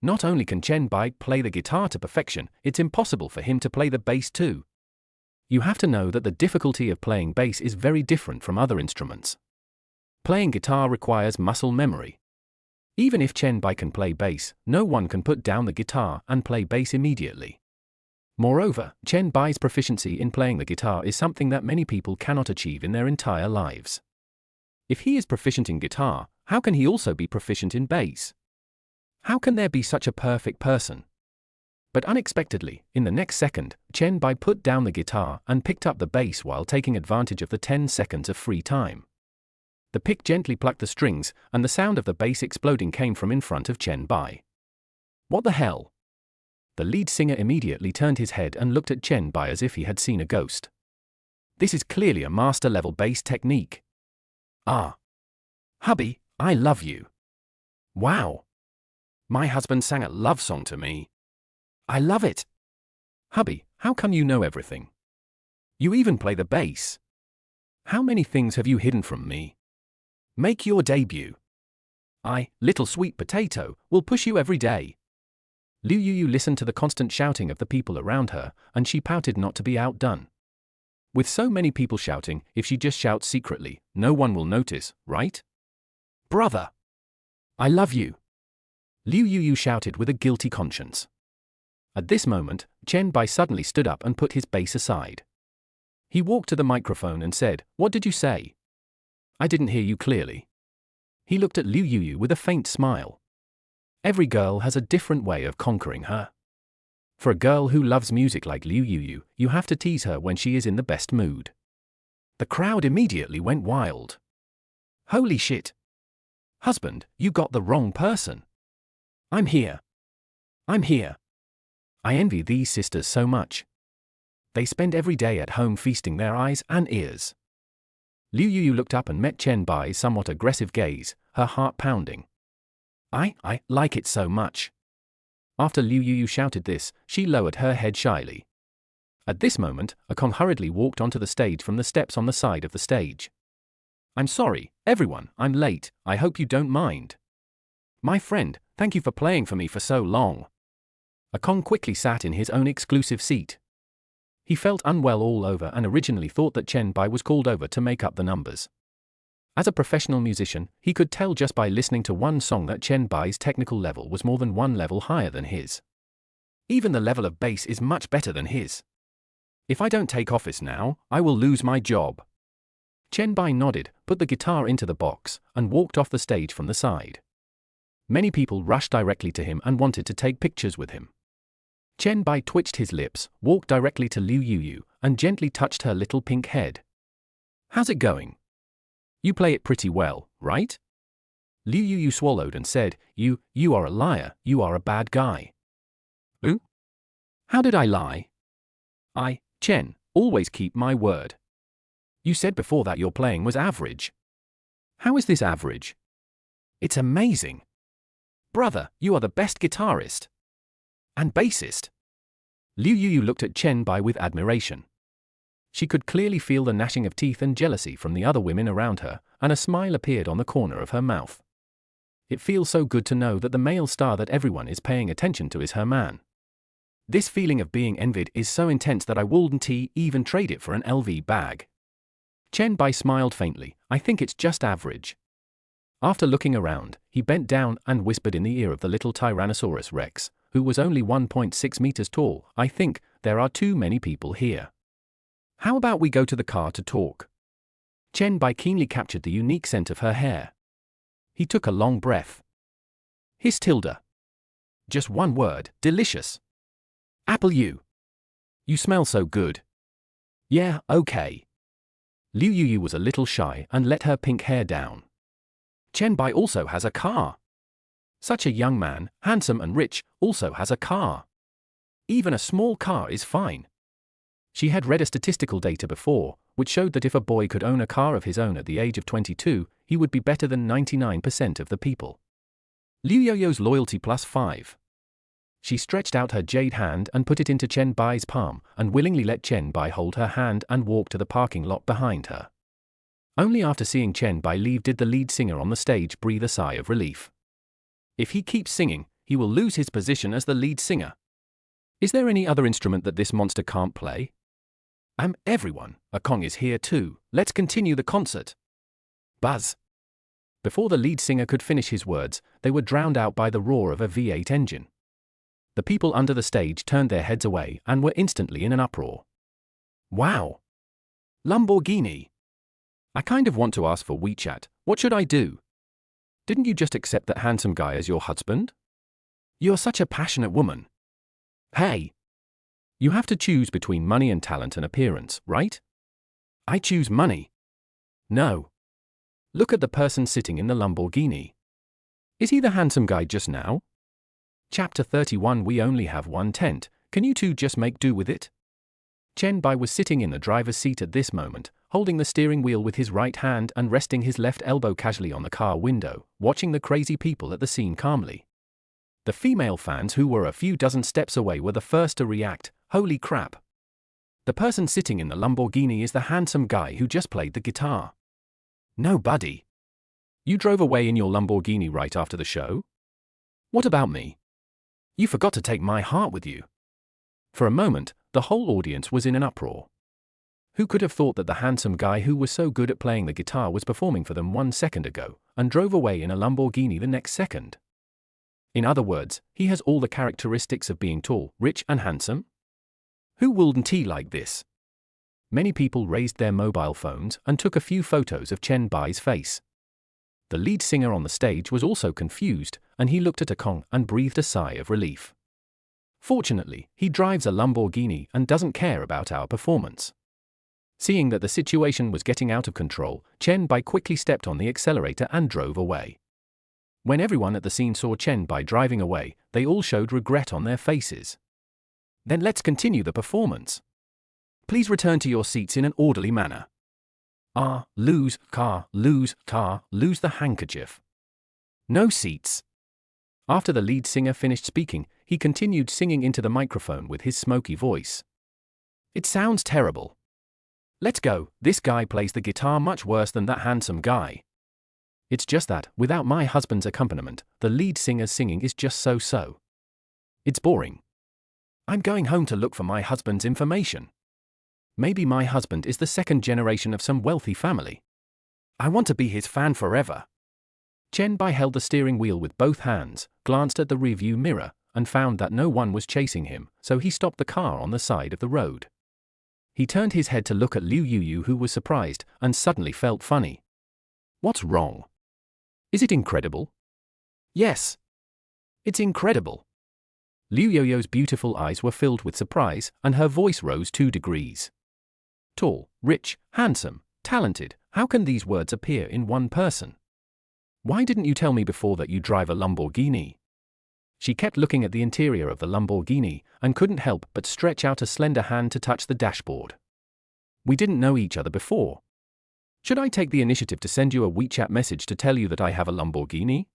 Not only can Chen Bai play the guitar to perfection, it's impossible for him to play the bass too. You have to know that the difficulty of playing bass is very different from other instruments. Playing guitar requires muscle memory. Even if Chen Bai can play bass, no one can put down the guitar and play bass immediately. Moreover, Chen Bai's proficiency in playing the guitar is something that many people cannot achieve in their entire lives. If he is proficient in guitar, how can he also be proficient in bass? How can there be such a perfect person? But unexpectedly, in the next second, Chen Bai put down the guitar and picked up the bass while taking advantage of the 10 seconds of free time. The pick gently plucked the strings, and the sound of the bass exploding came from in front of Chen Bai. What the hell? The lead singer immediately turned his head and looked at Chen Bai as if he had seen a ghost. This is clearly a master-level bass technique. Ah. Hubby, I love you. Wow. My husband sang a love song to me. I love it. Hubby, how come you know everything? You even play the bass. How many things have you hidden from me? Make your debut. I, little sweet potato, will push you every day. Liu Yu listened to the constant shouting of the people around her, and she pouted not to be outdone. With so many people shouting, if she just shouts secretly, no one will notice, right? Brother! I love you. Liu Yu shouted with a guilty conscience. At this moment, Chen Bai suddenly stood up and put his bass aside. He walked to the microphone and said, "What did you say? I didn't hear you clearly." He looked at Liu Yu with a faint smile. Every girl has a different way of conquering her. For a girl who loves music like Liu Yu, you have to tease her when she is in the best mood. The crowd immediately went wild. Holy shit! Husband, you got the wrong person. I'm here. I'm here. I envy these sisters so much. They spend every day at home feasting their eyes and ears. Liu Yu looked up and met Chen Bai's somewhat aggressive gaze, her heart pounding. I like it so much. After Liu Yu shouted this, she lowered her head shyly. At this moment, Akong hurriedly walked onto the stage from the steps on the side of the stage. I'm sorry, everyone, I'm late, I hope you don't mind. My friend, thank you for playing for me for so long. Akong quickly sat in his own exclusive seat. He felt unwell all over and originally thought that Chen Bai was called over to make up the numbers. As a professional musician, he could tell just by listening to one song that Chen Bai's technical level was more than one level higher than his. Even the level of bass is much better than his. If I don't take office now, I will lose my job. Chen Bai nodded, put the guitar into the box, and walked off the stage from the side. Many people rushed directly to him and wanted to take pictures with him. Chen Bai twitched his lips, walked directly to Liu Yuyu, and gently touched her little pink head. "How's it going? You play it pretty well, right?" Liu Yuyu swallowed and said, You are a liar, you are a bad guy." "Who? How did I lie? I, Chen, always keep my word. You said before that your playing was average. How is this average? It's amazing. Brother, you are the best guitarist. And bassist." Liu Yuyu looked at Chen Bai with admiration. She could clearly feel the gnashing of teeth and jealousy from the other women around her, and a smile appeared on the corner of her mouth. It feels so good to know that the male star that everyone is paying attention to is her man. This feeling of being envied is so intense that I wouldn't even trade it for an LV bag. Chen Bai smiled faintly. "I think it's just average." After looking around, he bent down and whispered in the ear of the little Tyrannosaurus Rex, who was only 1.6 meters tall, "I think there are too many people here. How about we go to the car to talk?" Chen Bai keenly captured the unique scent of her hair. He took a long breath. "Hiss Tilda. Just one word, delicious. Apple you. You smell so good." "Yeah, okay." Liu Yuyu was a little shy and let her pink hair down. Chen Bai also has a car. Such a young man, handsome and rich, also has a car. Even a small car is fine. She had read a statistical data before, which showed that if a boy could own a car of his own at the age of 22, he would be better than 99% of the people. Liu Yoyo's loyalty +5. She stretched out her jade hand and put it into Chen Bai's palm, and willingly let Chen Bai hold her hand and walk to the parking lot behind her. Only after seeing Chen Bai leave did the lead singer on the stage breathe a sigh of relief. If he keeps singing, he will lose his position as the lead singer. Is there any other instrument that this monster can't play? Everyone, a Kong is here too. Let's continue the concert. Buzz. Before the lead singer could finish his words, they were drowned out by the roar of a V8 engine. The people under the stage turned their heads away and were instantly in an uproar. "Wow! Lamborghini! I kind of want to ask for WeChat. What should I do? Didn't you just accept that handsome guy as your husband? You're such a passionate woman. Hey! You have to choose between money and talent and appearance, right? I choose money." "No. Look at the person sitting in the Lamborghini. Is he the handsome guy just now?" Chapter 31. We only have one tent. Can you two just make do with it? Chen Bai was sitting in the driver's seat at this moment, holding the steering wheel with his right hand and resting his left elbow casually on the car window, watching the crazy people at the scene calmly. The female fans who were a few dozen steps away were the first to react. "Holy crap! The person sitting in the Lamborghini is the handsome guy who just played the guitar. No, buddy. You drove away in your Lamborghini right after the show? What about me? You forgot to take my heart with you." For a moment, the whole audience was in an uproar. Who could have thought that the handsome guy who was so good at playing the guitar was performing for them 1 second ago, and drove away in a Lamborghini the next second? In other words, he has all the characteristics of being tall, rich and handsome? Who wouldn't he like this? Many people raised their mobile phones and took a few photos of Chen Bai's face. The lead singer on the stage was also confused, and he looked at Kong and breathed a sigh of relief. Fortunately, he drives a Lamborghini and doesn't care about our performance. Seeing that the situation was getting out of control, Chen Bai quickly stepped on the accelerator and drove away. When everyone at the scene saw Chen Bai driving away, they all showed regret on their faces. "Then let's continue the performance. Please return to your seats in an orderly manner. Lose car, lose the handkerchief. No seats." After the lead singer finished speaking, he continued singing into the microphone with his smoky voice. "It sounds terrible. Let's go, this guy plays the guitar much worse than that handsome guy. It's just that, without my husband's accompaniment, the lead singer's singing is just so. It's boring. I'm going home to look for my husband's information. Maybe my husband is the second generation of some wealthy family. I want to be his fan forever." Chen Bai held the steering wheel with both hands, glanced at the rearview mirror, and found that no one was chasing him, so he stopped the car on the side of the road. He turned his head to look at Liu Yuyu, who was surprised, and suddenly felt funny. What's wrong? Is it incredible? Yes. It's incredible. Liu Yoyo's beautiful eyes were filled with surprise, and her voice rose 2 degrees. Tall, rich, handsome, talented, how can these words appear in one person? Why didn't you tell me before that you drive a Lamborghini? She kept looking at the interior of the Lamborghini, and couldn't help but stretch out a slender hand to touch the dashboard. We didn't know each other before. Should I take the initiative to send you a WeChat message to tell you that I have a Lamborghini?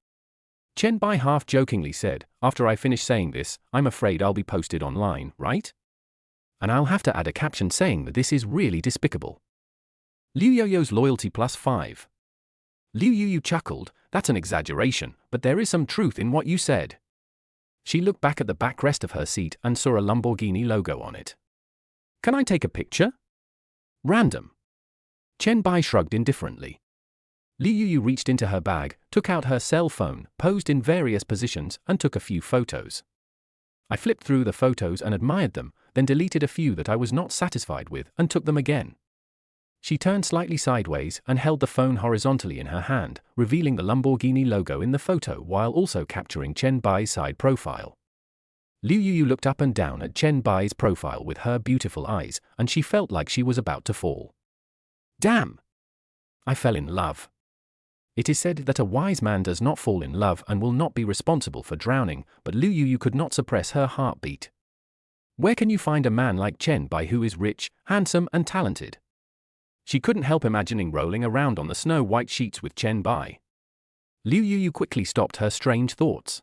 Chen Bai half-jokingly said. After I finish saying this, I'm afraid I'll be posted online, right? And I'll have to add a caption saying that this is really despicable. Liu Yoyo's loyalty +5. Liu Yoyo chuckled. That's an exaggeration, but there is some truth in what you said. She looked back at the backrest of her seat and saw a Lamborghini logo on it. Can I take a picture? Random. Chen Bai shrugged indifferently. Liu Yoyo reached into her bag, took out her cell phone, posed in various positions, and took a few photos. I flipped through the photos and admired them, then deleted a few that I was not satisfied with and took them again. She turned slightly sideways and held the phone horizontally in her hand, revealing the Lamborghini logo in the photo while also capturing Chen Bai's side profile. Liu Yoyo looked up and down at Chen Bai's profile with her beautiful eyes, and she felt like she was about to fall. Damn! I fell in love. It is said that a wise man does not fall in love and will not be responsible for drowning, but Liu Yoyo could not suppress her heartbeat. Where can you find a man like Chen Bai who is rich, handsome, and talented? She couldn't help imagining rolling around on the snow-white sheets with Chen Bai. Liu Yoyo quickly stopped her strange thoughts.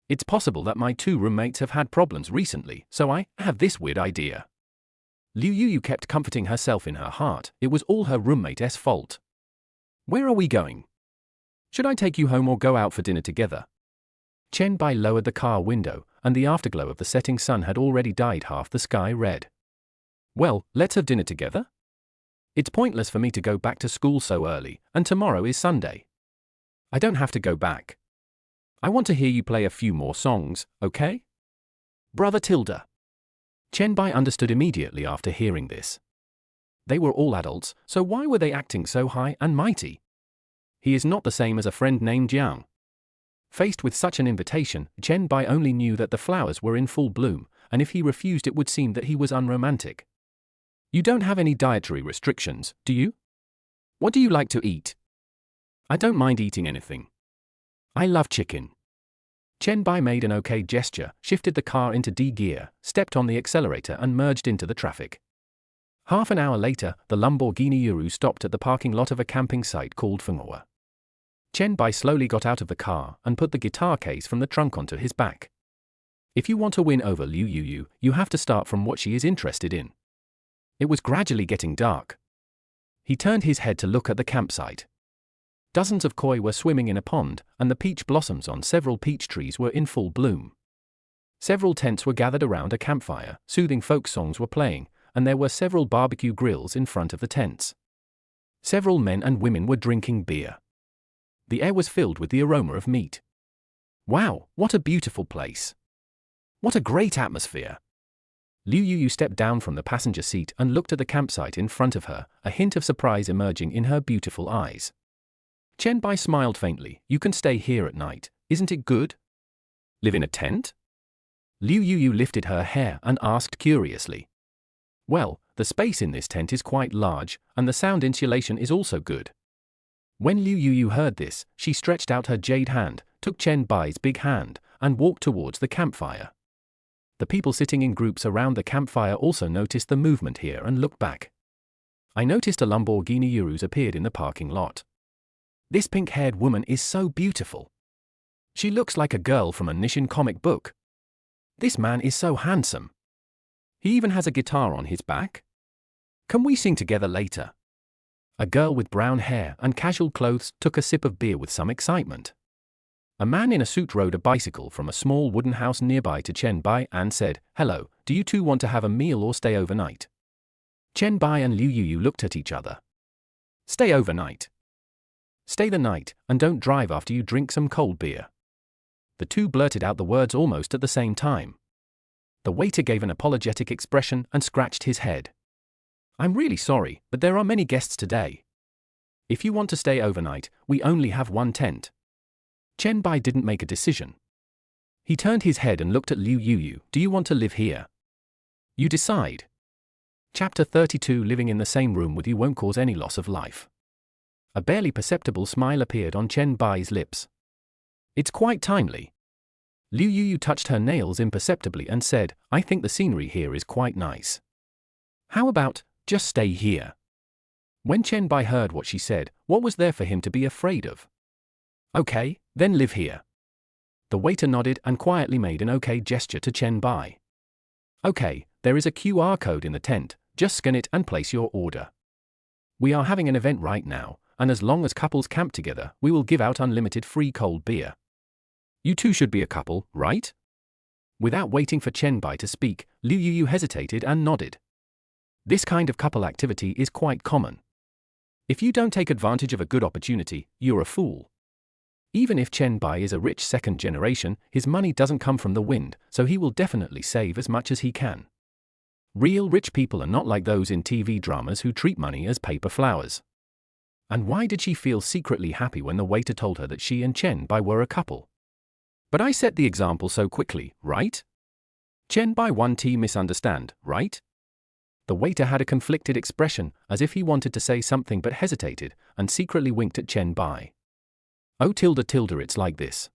It's possible that my 2 roommates have had problems recently, so I have this weird idea. Liu Yoyo kept comforting herself in her heart. It was all her roommate's fault. Where are we going? Should I take you home or go out for dinner together? Chen Bai lowered the car window, and the afterglow of the setting sun had already dyed half the sky red. Well, let's have dinner together? It's pointless for me to go back to school so early, and tomorrow is Sunday. I don't have to go back. I want to hear you play a few more songs, okay? Brother Tilda. Chen Bai understood immediately after hearing this. They were all adults, so why were they acting so high and mighty? He is not the same as a friend named Jiang. Faced with such an invitation, Chen Bai only knew that the flowers were in full bloom, and if he refused it would seem that he was unromantic. You don't have any dietary restrictions, do you? What do you like to eat? I don't mind eating anything. I love chicken. Chen Bai made an okay gesture, shifted the car into D gear, stepped on the accelerator and merged into the traffic. Half an hour later, the Lamborghini Uru stopped at the parking lot of a camping site called Fengwa. Chen Bai slowly got out of the car and put the guitar case from the trunk onto his back. If you want to win over Liu Yoyo, you have to start from what she is interested in. It was gradually getting dark. He turned his head to look at the campsite. Dozens of koi were swimming in a pond, and the peach blossoms on several peach trees were in full bloom. Several tents were gathered around a campfire, soothing folk songs were playing, and there were several barbecue grills in front of the tents. Several men and women were drinking beer. The air was filled with the aroma of meat. Wow, what a beautiful place! What a great atmosphere! Liu Yoyo stepped down from the passenger seat and looked at the campsite in front of her, a hint of surprise emerging in her beautiful eyes. Chen Bai smiled faintly. You can stay here at night, isn't it good? Live in a tent? Liu Yoyo lifted her hair and asked curiously. Well, the space in this tent is quite large, and the sound insulation is also good. When Liu Yoyo heard this, she stretched out her jade hand, took Chen Bai's big hand, and walked towards the campfire. The people sitting in groups around the campfire also noticed the movement here and looked back. I noticed a Lamborghini Urus appeared in the parking lot. This pink-haired woman is so beautiful. She looks like a girl from a Nishin comic book. This man is so handsome. He even has a guitar on his back. Can we sing together later? A girl with brown hair and casual clothes took a sip of beer with some excitement. A man in a suit rode a bicycle from a small wooden house nearby to Chen Bai and said, "Hello, do you two want to have a meal or stay overnight?" Chen Bai and Liu Yoyo looked at each other. Stay overnight. Stay the night, and don't drive after you drink some cold beer. The two blurted out the words almost at the same time. The waiter gave an apologetic expression and scratched his head. I'm really sorry, but there are many guests today. If you want to stay overnight, we only have one tent. Chen Bai didn't make a decision. He turned his head and looked at Liu Yuyu. Do you want to live here? You decide. Chapter 32. Living in the same room with you won't cause any loss of life. A barely perceptible smile appeared on Chen Bai's lips. It's quite timely. Liu Yuyu touched her nails imperceptibly and said, I think the scenery here is quite nice. How about, just stay here? When Chen Bai heard what she said, what was there for him to be afraid of? Okay, then live here. The waiter nodded and quietly made an okay gesture to Chen Bai. Okay, there is a QR code in the tent, just scan it and place your order. We are having an event right now, and as long as couples camp together, we will give out unlimited free cold beer. You two should be a couple, right? Without waiting for Chen Bai to speak, Liu Yuyu hesitated and nodded. This kind of couple activity is quite common. If you don't take advantage of a good opportunity, you're a fool. Even if Chen Bai is a rich second generation, his money doesn't come from the wind, so he will definitely save as much as he can. Real rich people are not like those in TV dramas who treat money as paper flowers. And why did she feel secretly happy when the waiter told her that she and Chen Bai were a couple? But I set the example so quickly, right? Chen Bai 1T misunderstand, right? The waiter had a conflicted expression, as if he wanted to say something but hesitated, and secretly winked at Chen Bai. Oh it's like this.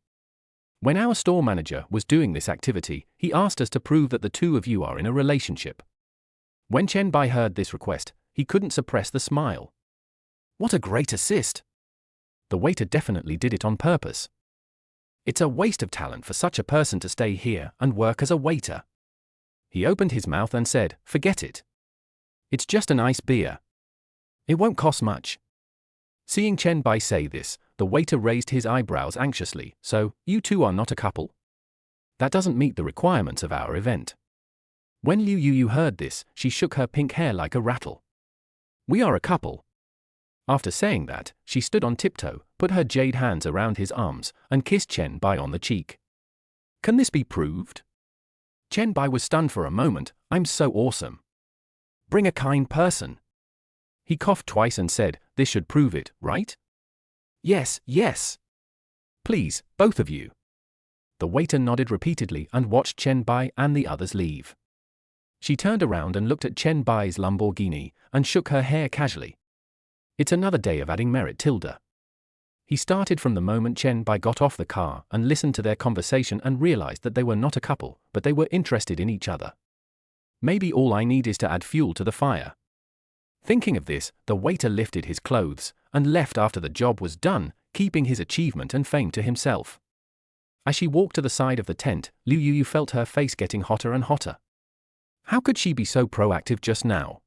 When our store manager was doing this activity, he asked us to prove that the two of you are in a relationship. When Chen Bai heard this request, he couldn't suppress the smile. What a great assist! The waiter definitely did it on purpose. It's a waste of talent for such a person to stay here and work as a waiter. He opened his mouth and said, forget it. It's just a nice beer. It won't cost much. Seeing Chen Bai say this, the waiter raised his eyebrows anxiously. So, you two are not a couple? That doesn't meet the requirements of our event. When Liu Yuyu heard this, she shook her pink hair like a rattle. We are a couple. After saying that, she stood on tiptoe, put her jade hands around his arms, and kissed Chen Bai on the cheek. Can this be proved? Chen Bai was stunned for a moment. I'm so awesome. Bring a kind person. He coughed twice and said, this should prove it, right? Yes, yes. Please, both of you. The waiter nodded repeatedly and watched Chen Bai and the others leave. She turned around and looked at Chen Bai's Lamborghini and shook her hair casually. It's another day of adding merit tilde. He started from the moment Chen Bai got off the car and listened to their conversation and realized that they were not a couple, but they were interested in each other. Maybe all I need is to add fuel to the fire. Thinking of this, the waiter lifted his clothes and left after the job was done, keeping his achievement and fame to himself. As she walked to the side of the tent, Liu Yuyu felt her face getting hotter and hotter. How could she be so proactive just now?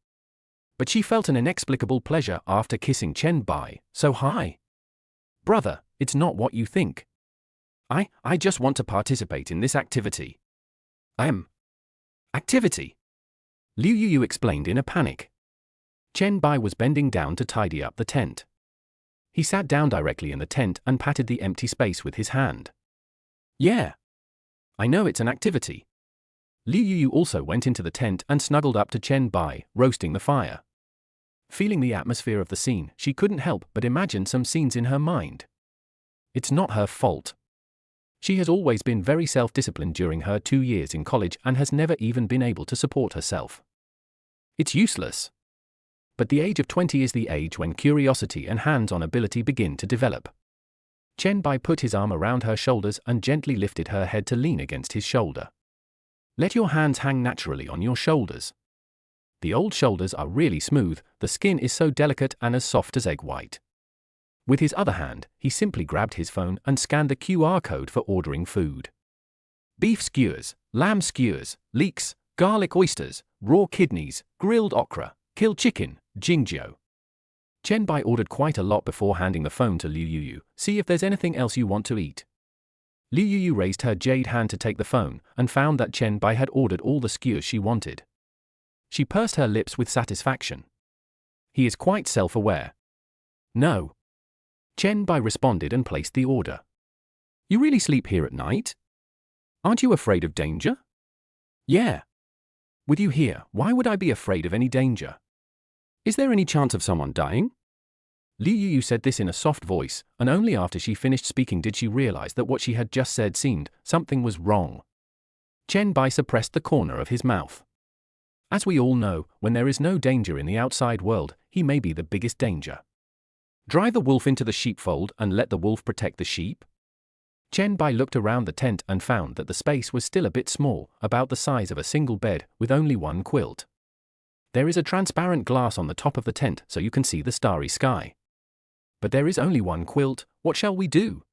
But she felt an inexplicable pleasure after kissing Chen Bai. So hi. Brother, it's not what you think. I just want to participate in this activity. Activity? Liu Yuyu explained in a panic. Chen Bai was bending down to tidy up the tent. He sat down directly in the tent and patted the empty space with his hand. Yeah. I know it's an activity. Liu Yuyu also went into the tent and snuggled up to Chen Bai, roasting the fire. Feeling the atmosphere of the scene, she couldn't help but imagine some scenes in her mind. It's not her fault. She has always been very self-disciplined during her 2 years in college and has never even been able to support herself. It's useless. But the age of 20 is the age when curiosity and hands-on ability begin to develop. Chen Bai put his arm around her shoulders and gently lifted her head to lean against his shoulder. Let your hands hang naturally on your shoulders. The old shoulders are really smooth, the skin is so delicate and as soft as egg white. With his other hand, he simply grabbed his phone and scanned the QR code for ordering food. Beef skewers, lamb skewers, leeks, garlic oysters, raw kidneys, grilled okra, killed chicken, jingjiao. Chen Bai ordered quite a lot before handing the phone to Liu Yuyu. See if there's anything else you want to eat. Liu Yuyu raised her jade hand to take the phone and found that Chen Bai had ordered all the skewers she wanted. She pursed her lips with satisfaction. He is quite self-aware. No. Chen Bai responded and placed the order. You really sleep here at night? Aren't you afraid of danger? Yeah. With you here, why would I be afraid of any danger? Is there any chance of someone dying? Liu Yu said this in a soft voice, and only after she finished speaking did she realize that what she had just said seemed something was wrong. Chen Bai suppressed the corner of his mouth. As we all know, when there is no danger in the outside world, he may be the biggest danger. Drive the wolf into the sheepfold and let the wolf protect the sheep? Chen Bai looked around the tent and found that the space was still a bit small, about the size of a single bed, with only one quilt. There is a transparent glass on the top of the tent so you can see the starry sky. But there is only one quilt, what shall we do?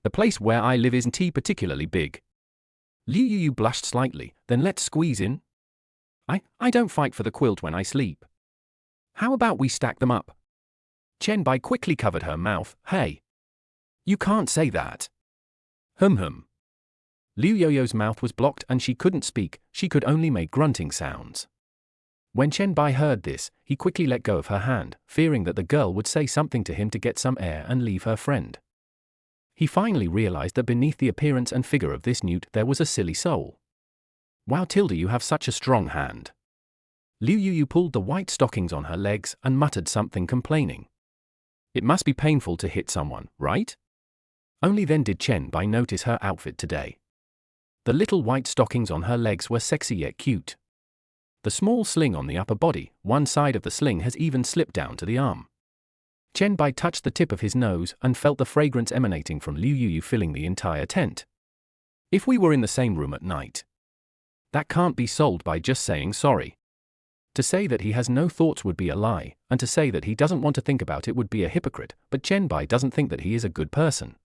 The place where I live isn't particularly big. Liu Yu blushed slightly, then let's squeeze in. I don't fight for the quilt when I sleep. How about we stack them up? Chen Bai quickly covered her mouth. Hey. You can't say that. Hum. Liu Yoyo's mouth was blocked and she couldn't speak, she could only make grunting sounds. When Chen Bai heard this, he quickly let go of her hand, fearing that the girl would say something to him to get some air and leave her friend. He finally realized that beneath the appearance and figure of this newt there was a silly soul. Wow, Tilda, you have such a strong hand. Liu Yu pulled the white stockings on her legs and muttered something complaining. It must be painful to hit someone, right? Only then did Chen Bai notice her outfit today. The little white stockings on her legs were sexy yet cute. The small sling on the upper body, one side of the sling has even slipped down to the arm. Chen Bai touched the tip of his nose and felt the fragrance emanating from Liu Yu filling the entire tent. If we were in the same room at night. That can't be solved by just saying sorry. To say that he has no thoughts would be a lie, and to say that he doesn't want to think about it would be a hypocrite, but Chen Bai doesn't think that he is a good person.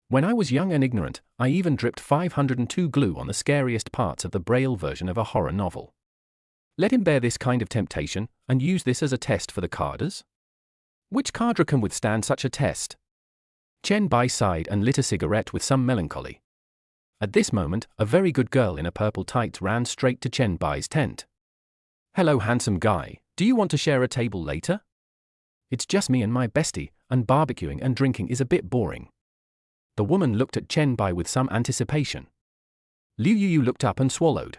When I was young and ignorant, I even dripped 502 glue on the scariest parts of the Braille version of a horror novel. Let him bear this kind of temptation, and use this as a test for the carders? Which cadre can withstand such a test? Chen Bai sighed and lit a cigarette with some melancholy. At this moment, a very good girl in a purple tights ran straight to Chen Bai's tent. Hello handsome guy, do you want to share a table later? It's just me and my bestie, and barbecuing and drinking is a bit boring. The woman looked at Chen Bai with some anticipation. Liu Yu looked up and swallowed.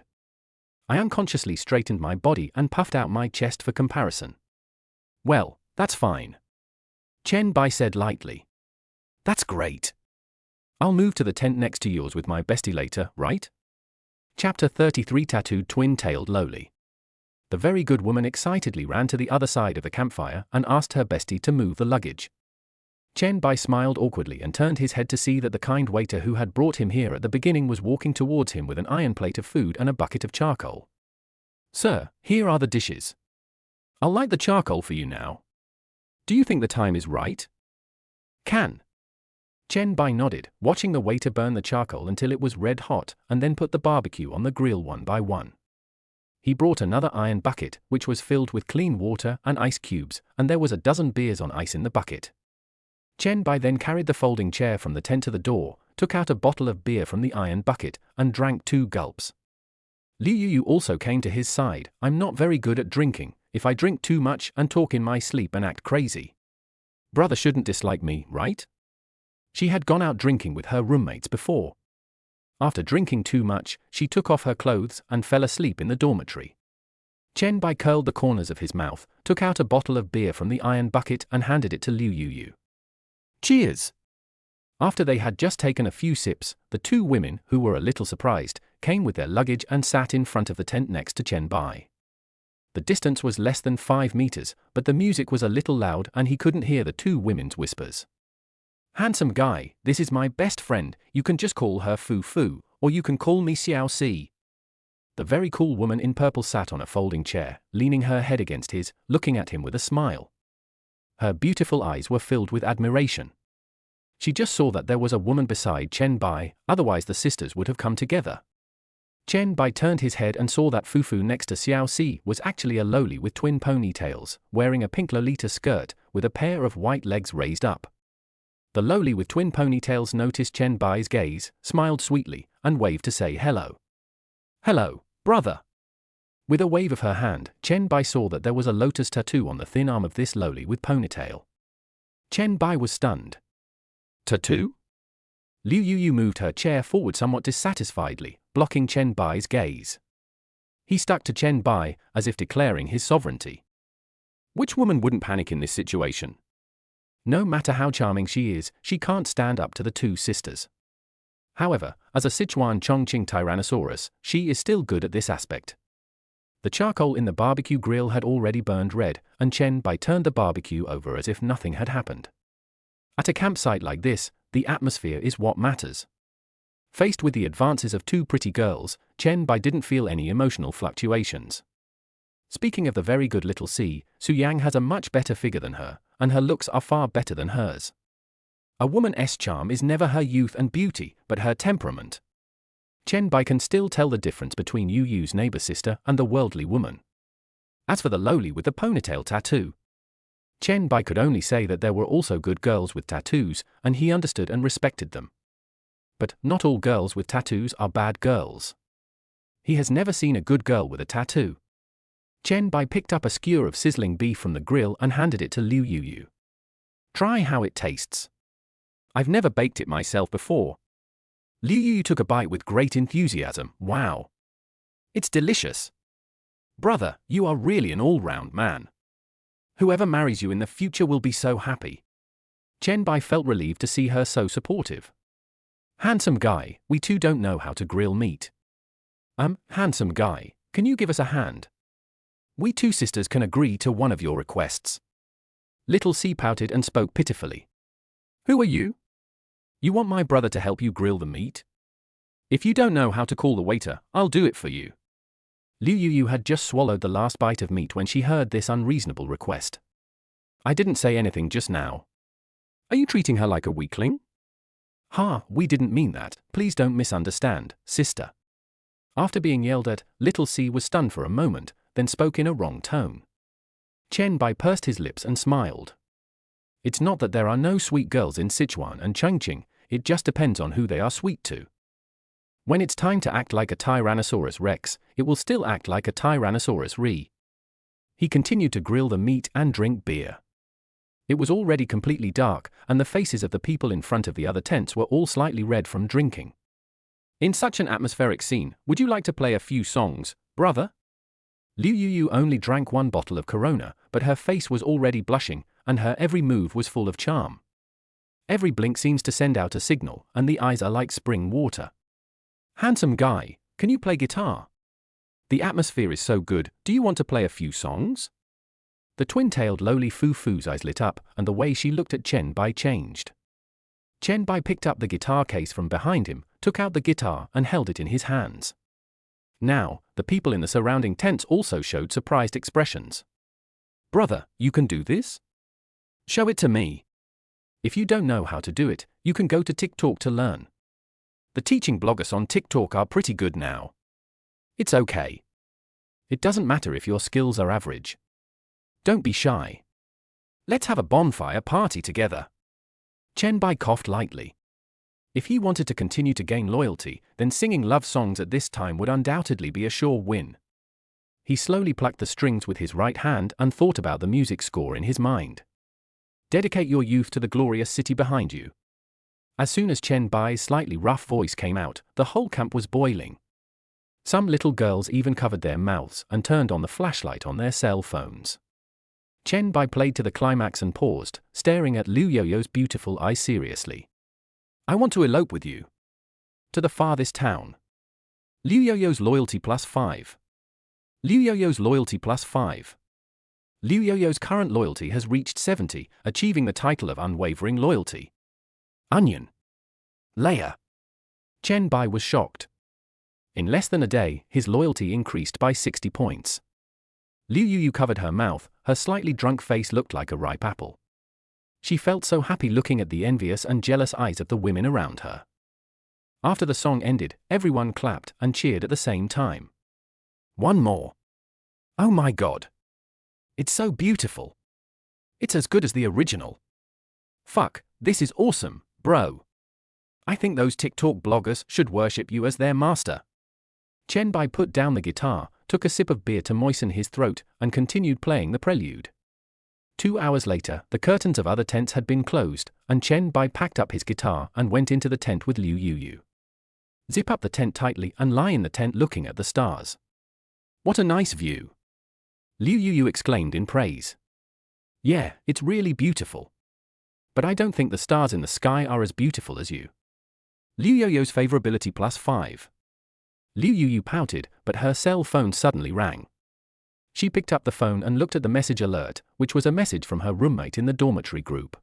I unconsciously straightened my body and puffed out my chest for comparison. Well, that's fine. Chen Bai said lightly. That's great. I'll move to the tent next to yours with my bestie later, right? Chapter 33 Tattooed Twin-Tailed Lowly. The very good woman excitedly ran to the other side of the campfire and asked her bestie to move the luggage. Chen Bai smiled awkwardly and turned his head to see that the kind waiter who had brought him here at the beginning was walking towards him with an iron plate of food and a bucket of charcoal. Sir, here are the dishes. I'll light the charcoal for you now. Do you think the time is right? Can. Chen Bai nodded, watching the waiter burn the charcoal until it was red hot, and then put the barbecue on the grill one by one. He brought another iron bucket, which was filled with clean water and ice cubes, and there was a dozen beers on ice in the bucket. Chen Bai then carried the folding chair from the tent to the door, took out a bottle of beer from the iron bucket, and drank 2 gulps. Liu Yu also came to his side. I'm not very good at drinking, if I drink too much and talk in my sleep and act crazy. Brother shouldn't dislike me, right? She had gone out drinking with her roommates before. After drinking too much, she took off her clothes and fell asleep in the dormitory. Chen Bai curled the corners of his mouth, took out a bottle of beer from the iron bucket and handed it to Liu Yu. Cheers! After they had just taken a few sips, the 2 women, who were a little surprised, came with their luggage and sat in front of the tent next to Chen Bai. The distance was less than 5 meters, but the music was a little loud and he couldn't hear the 2 women's whispers. Handsome guy, this is my best friend, you can just call her Fu Fu, or you can call me Xiao Si. The very cool woman in purple sat on a folding chair, leaning her head against his, looking at him with a smile. Her beautiful eyes were filled with admiration. She just saw that there was a woman beside Chen Bai, otherwise the sisters would have come together. Chen Bai turned his head and saw that Fufu next to Xiao Si was actually a lowly with twin ponytails, wearing a pink Lolita skirt, with a pair of white legs raised up. The lowly with twin ponytails noticed Chen Bai's gaze, smiled sweetly, and waved to say hello. Hello, brother. With a wave of her hand, Chen Bai saw that there was a lotus tattoo on the thin arm of this lowly with ponytail. Chen Bai was stunned. Tattoo? Liu Yu moved her chair forward somewhat dissatisfiedly, blocking Chen Bai's gaze. He stuck to Chen Bai, as if declaring his sovereignty. Which woman wouldn't panic in this situation? No matter how charming she is, she can't stand up to the two sisters. However, as a Sichuan Chongqing Tyrannosaurus, she is still good at this aspect. The charcoal in the barbecue grill had already burned red, and Chen Bai turned the barbecue over as if nothing had happened. At a campsite like this, the atmosphere is what matters. Faced with the advances of two pretty girls, Chen Bai didn't feel any emotional fluctuations. Speaking of the very good little C, Su Yang has a much better figure than her, and her looks are far better than hers. A woman's charm is never her youth and beauty, but her temperament. Chen Bai can still tell the difference between Yu Yu's neighbor sister and the worldly woman. As for the lowly with the ponytail tattoo, Chen Bai could only say that there were also good girls with tattoos, and he understood and respected them. But not all girls with tattoos are bad girls. He has never seen a good girl with a tattoo. Chen Bai picked up a skewer of sizzling beef from the grill and handed it to Liu Yu. Try how it tastes. I've never baked it myself before. Liu Yu took a bite with great enthusiasm. Wow. It's delicious. Brother, you are really an all-round man. Whoever marries you in the future will be so happy. Chen Bai felt relieved to see her so supportive. Handsome guy, we too don't know how to grill meat. Handsome guy, can you give us a hand? We two sisters can agree to one of your requests. Little C pouted and spoke pitifully. Who are you? You want my brother to help you grill the meat? If you don't know how to call the waiter, I'll do it for you. Liu Yu had just swallowed the last bite of meat when she heard this unreasonable request. I didn't say anything just now. Are you treating her like a weakling? We didn't mean that. Please don't misunderstand, sister. After being yelled at, little C was stunned for a moment, then spoke in a wrong tone. Chen Bai pursed his lips and smiled. It's not that there are no sweet girls in Sichuan and Chongqing, it just depends on who they are sweet to. When it's time to act like a Tyrannosaurus Rex, it will still act like a Tyrannosaurus Re. He continued to grill the meat and drink beer. It was already completely dark, and the faces of the people in front of the other tents were all slightly red from drinking. In such an atmospheric scene, would you like to play a few songs, brother? Liu Yu only drank one bottle of Corona, but her face was already blushing, and her every move was full of charm. Every blink seems to send out a signal, and the eyes are like spring water. Handsome guy, can you play guitar? The atmosphere is so good, do you want to play a few songs? The twin-tailed lowly Fufu's eyes lit up, and the way she looked at Chen Bai changed. Chen Bai picked up the guitar case from behind him, took out the guitar and held it in his hands. Now, the people in the surrounding tents also showed surprised expressions. Brother, you can do this? Show it to me. If you don't know how to do it, you can go to TikTok to learn. The teaching bloggers on TikTok are pretty good now. It's okay. It doesn't matter if your skills are average. Don't be shy. Let's have a bonfire party together. Chen Bai coughed lightly. If he wanted to continue to gain loyalty, then singing love songs at this time would undoubtedly be a sure win. He slowly plucked the strings with his right hand and thought about the music score in his mind. Dedicate your youth to the glorious city behind you. As soon as Chen Bai's slightly rough voice came out, the whole camp was boiling. Some little girls even covered their mouths and turned on the flashlight on their cell phones. Chen Bai played to the climax and paused, staring at Liu Yoyo's beautiful eyes seriously. I want to elope with you. To the farthest town. Liu Yoyo's loyalty +5. Liu Yoyo's loyalty +5. Liu Yoyo's current loyalty has reached 70, achieving the title of unwavering loyalty. Onion. Layer. Chen Bai was shocked. In less than a day, his loyalty increased by 60 points. Liu Yu covered her mouth, her slightly drunk face looked like a ripe apple. She felt so happy looking at the envious and jealous eyes of the women around her. After the song ended, everyone clapped and cheered at the same time. One more. Oh my god. It's so beautiful. It's as good as the original. Fuck, this is awesome, bro. I think those TikTok bloggers should worship you as their master. Chen Bai put down the guitar, took a sip of beer to moisten his throat, and continued playing the prelude. 2 hours later, the curtains of other tents had been closed, and Chen Bai packed up his guitar and went into the tent with Liu Yu. Zip up the tent tightly and lie in the tent looking at the stars. What a nice view. Liu Yu exclaimed in praise. Yeah, it's really beautiful. But I don't think the stars in the sky are as beautiful as you. Liu Yoyo's favorability +5. Liu Yu pouted, but her cell phone suddenly rang. She picked up the phone and looked at the message alert, which was a message from her roommate in the dormitory group.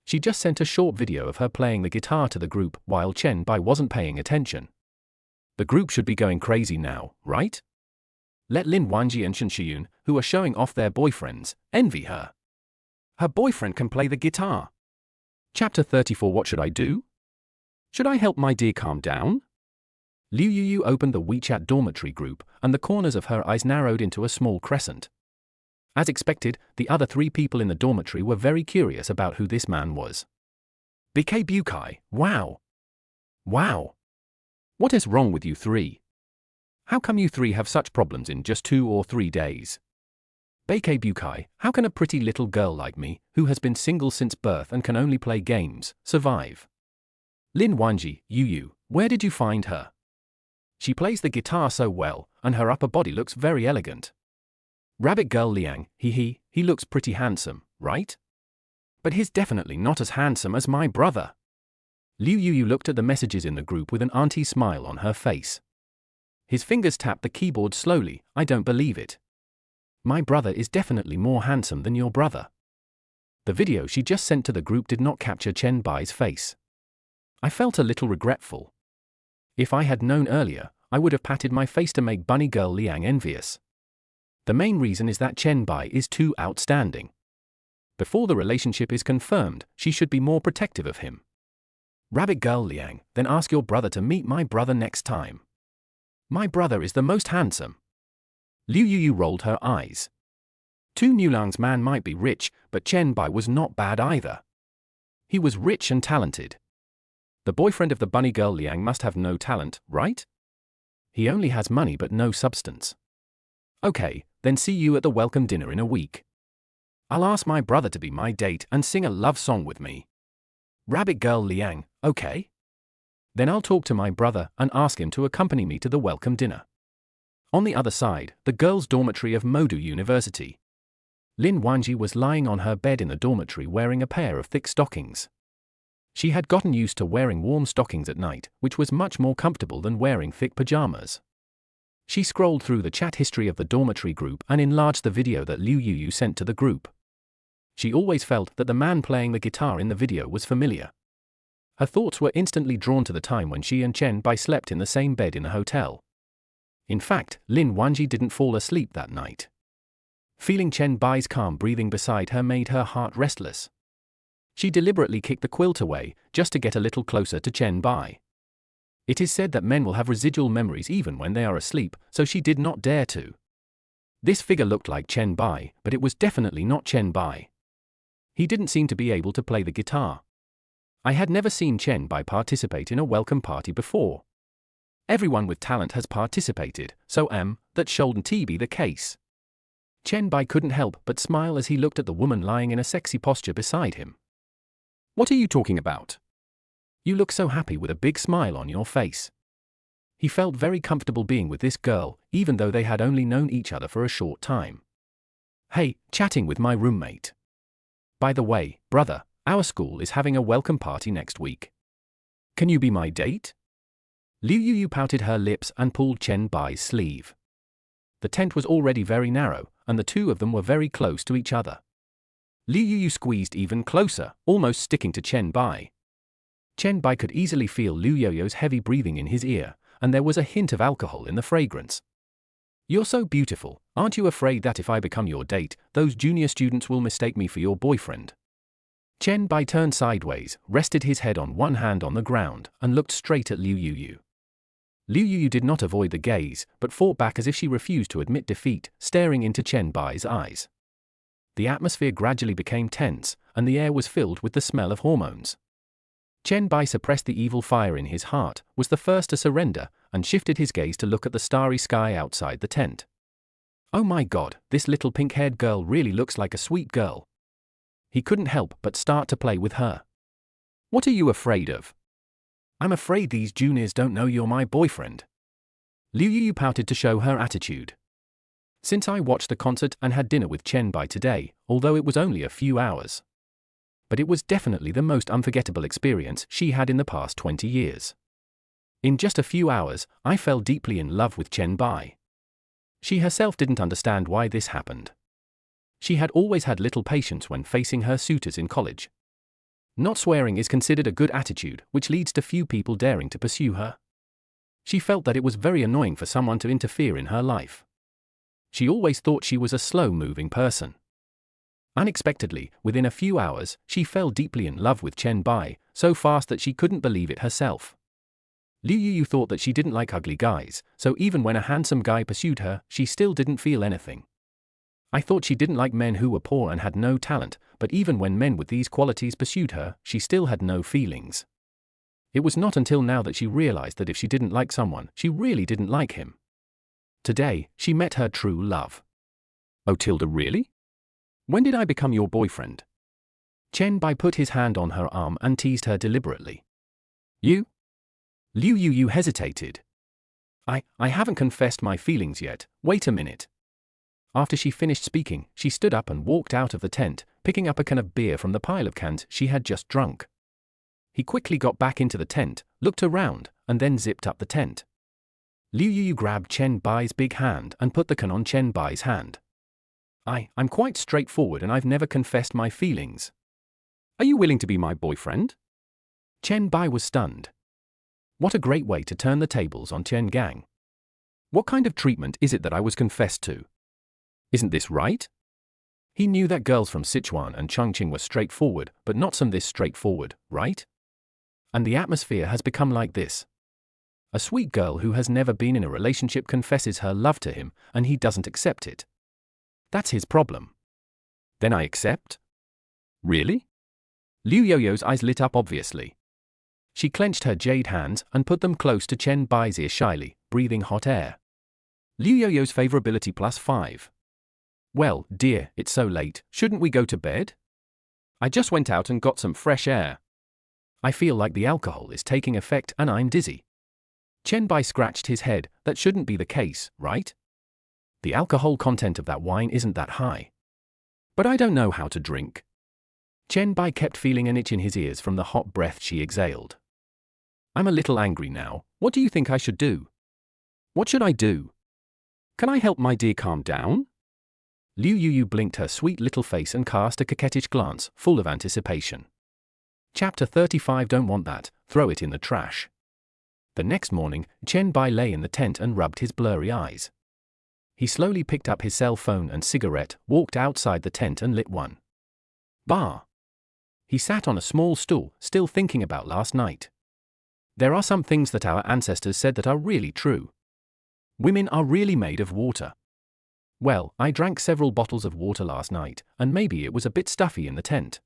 She just sent a short video of her playing the guitar to the group while Chen Bai wasn't paying attention. The group should be going crazy now, right? Let Lin Wanji and Shen Shiyun, who are showing off their boyfriends, envy her. Her boyfriend can play the guitar. Chapter 34. What should I do? Should I help my dear calm down? Liu Yu opened the WeChat dormitory group, and the corners of her eyes narrowed into a small crescent. As expected, the other 3 people in the dormitory were very curious about who this man was. BK Bukai, wow! Wow! What is wrong with you 3? How come you 3 have such problems in just 2 or 3 days? BK Bukai, how can a pretty little girl like me, who has been single since birth and can only play games, survive? Lin Wanji, Yu, where did you find her? She plays the guitar so well, and her upper body looks very elegant. Rabbit girl Liang, he looks pretty handsome, right? But he's definitely not as handsome as my brother. Liu Yu looked at the messages in the group with an auntie smile on her face. His fingers tapped the keyboard slowly. I don't believe it. My brother is definitely more handsome than your brother. The video she just sent to the group did not capture Chen Bai's face. I felt a little regretful. If I had known earlier, I would have patted my face to make bunny girl Liang envious. The main reason is that Chen Bai is too outstanding. Before the relationship is confirmed, she should be more protective of him. Rabbit girl Liang, then ask your brother to meet my brother next time. My brother is the most handsome. Liu Yu rolled her eyes. Tu Nulang's man might be rich, but Chen Bai was not bad either. He was rich and talented. The boyfriend of the bunny girl Liang must have no talent, right? He only has money but no substance. Okay, then see you at the welcome dinner in a week. I'll ask my brother to be my date and sing a love song with me. Rabbit girl Liang, okay? Then I'll talk to my brother and ask him to accompany me to the welcome dinner. On the other side, the girls' dormitory of Modu University. Lin Wanji was lying on her bed in the dormitory wearing a pair of thick stockings. She had gotten used to wearing warm stockings at night, which was much more comfortable than wearing thick pajamas. She scrolled through the chat history of the dormitory group and enlarged the video that Liu Yu sent to the group. She always felt that the man playing the guitar in the video was familiar. Her thoughts were instantly drawn to the time when she and Chen Bai slept in the same bed in the hotel. In fact, Lin Wanji didn't fall asleep that night. Feeling Chen Bai's calm breathing beside her made her heart restless. She deliberately kicked the quilt away, just to get a little closer to Chen Bai. It is said that men will have residual memories even when they are asleep, so she did not dare to. This figure looked like Chen Bai, but it was definitely not Chen Bai. He didn't seem to be able to play the guitar. I had never seen Chen Bai participate in a welcome party before. Everyone with talent has participated, so that shouldn't be the case. Chen Bai couldn't help but smile as he looked at the woman lying in a sexy posture beside him. What are you talking about? You look so happy with a big smile on your face. He felt very comfortable being with this girl, even though they had only known each other for a short time. Hey, chatting with my roommate. By the way, brother, our school is having a welcome party next week. Can you be my date? Liu Yu pouted her lips and pulled Chen Bai's sleeve. The tent was already very narrow, and the two of them were very close to each other. Liu Yu squeezed even closer, almost sticking to Chen Bai. Chen Bai could easily feel Liu Yoyo's heavy breathing in his ear, and there was a hint of alcohol in the fragrance. You're so beautiful, aren't you afraid that if I become your date, those junior students will mistake me for your boyfriend? Chen Bai turned sideways, rested his head on one hand on the ground, and looked straight at Liu Yu. Liu Yu did not avoid the gaze, but fought back as if she refused to admit defeat, staring into Chen Bai's eyes. The atmosphere gradually became tense, and the air was filled with the smell of hormones. Chen Bai suppressed the evil fire in his heart, was the first to surrender, and shifted his gaze to look at the starry sky outside the tent. Oh my god, this little pink-haired girl really looks like a sweet girl. He couldn't help but start to play with her. What are you afraid of? I'm afraid these juniors don't know you're my boyfriend. Liu Yu pouted to show her attitude. Since I watched the concert and had dinner with Chen Bai today, although it was only a few hours. But it was definitely the most unforgettable experience she had in the past 20 years. In just a few hours, I fell deeply in love with Chen Bai. She herself didn't understand why this happened. She had always had little patience when facing her suitors in college. Not swearing is considered a good attitude, which leads to few people daring to pursue her. She felt that it was very annoying for someone to interfere in her life. She always thought she was a slow-moving person. Unexpectedly, within a few hours, she fell deeply in love with Chen Bai, so fast that she couldn't believe it herself. Liu Yuyu thought that she didn't like ugly guys, so even when a handsome guy pursued her, she still didn't feel anything. I thought she didn't like men who were poor and had no talent, but even when men with these qualities pursued her, she still had no feelings. It was not until now that she realized that if she didn't like someone, she really didn't like him. Today, she met her true love. Oh, Tilda, really? When did I become your boyfriend? Chen Bai put his hand on her arm and teased her deliberately. You? Liu Yuyu hesitated. I haven't confessed my feelings yet, wait a minute. After she finished speaking, she stood up and walked out of the tent, picking up a can of beer from the pile of cans she had just drunk. He quickly got back into the tent, looked around, and then zipped up the tent. Liu Yuyu grabbed Chen Bai's big hand and put the can on Chen Bai's hand. I'm quite straightforward and I've never confessed my feelings. Are you willing to be my boyfriend? Chen Bai was stunned. What a great way to turn the tables on Chen Gang. What kind of treatment is it that I was confessed to? Isn't this right? He knew that girls from Sichuan and Chongqing were straightforward, but not some this straightforward, right? And the atmosphere has become like this. A sweet girl who has never been in a relationship confesses her love to him, and he doesn't accept it. That's his problem. Then I accept? Really? Liu Yoyo's eyes lit up obviously. She clenched her jade hands and put them close to Chen Bai's ear shyly, breathing hot air. Liu Yoyo's favorability +5. Well, dear, it's so late, shouldn't we go to bed? I just went out and got some fresh air. I feel like the alcohol is taking effect and I'm dizzy. Chen Bai scratched his head, that shouldn't be the case, right? The alcohol content of that wine isn't that high. But I don't know how to drink. Chen Bai kept feeling an itch in his ears from the hot breath she exhaled. I'm a little angry now, what do you think I should do? What should I do? Can I help my dear calm down? Liu Yuyu blinked her sweet little face and cast a coquettish glance, full of anticipation. Chapter 35. Don't want that, throw it in the trash. The next morning, Chen Bai lay in the tent and rubbed his blurry eyes. He slowly picked up his cell phone and cigarette, walked outside the tent and lit one. Bar. He sat on a small stool, still thinking about last night. There are some things that our ancestors said that are really true. Women are really made of water. Well, I drank several bottles of water last night, and maybe it was a bit stuffy in the tent.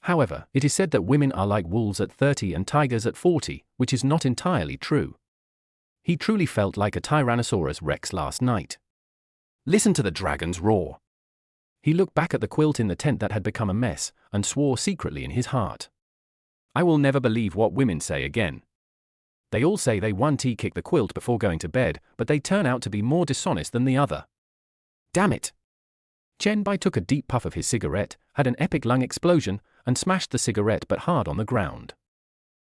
However, it is said that women are like wolves at 30 and tigers at 40, which is not entirely true. He truly felt like a Tyrannosaurus Rex last night. Listen to the dragons roar. He looked back at the quilt in the tent that had become a mess, and swore secretly in his heart. I will never believe what women say again. They all say they one kick the quilt before going to bed, but they turn out to be more dishonest than the other. Damn it! Chen Bai took a deep puff of his cigarette, had an epic lung explosion, and smashed the cigarette but hard on the ground.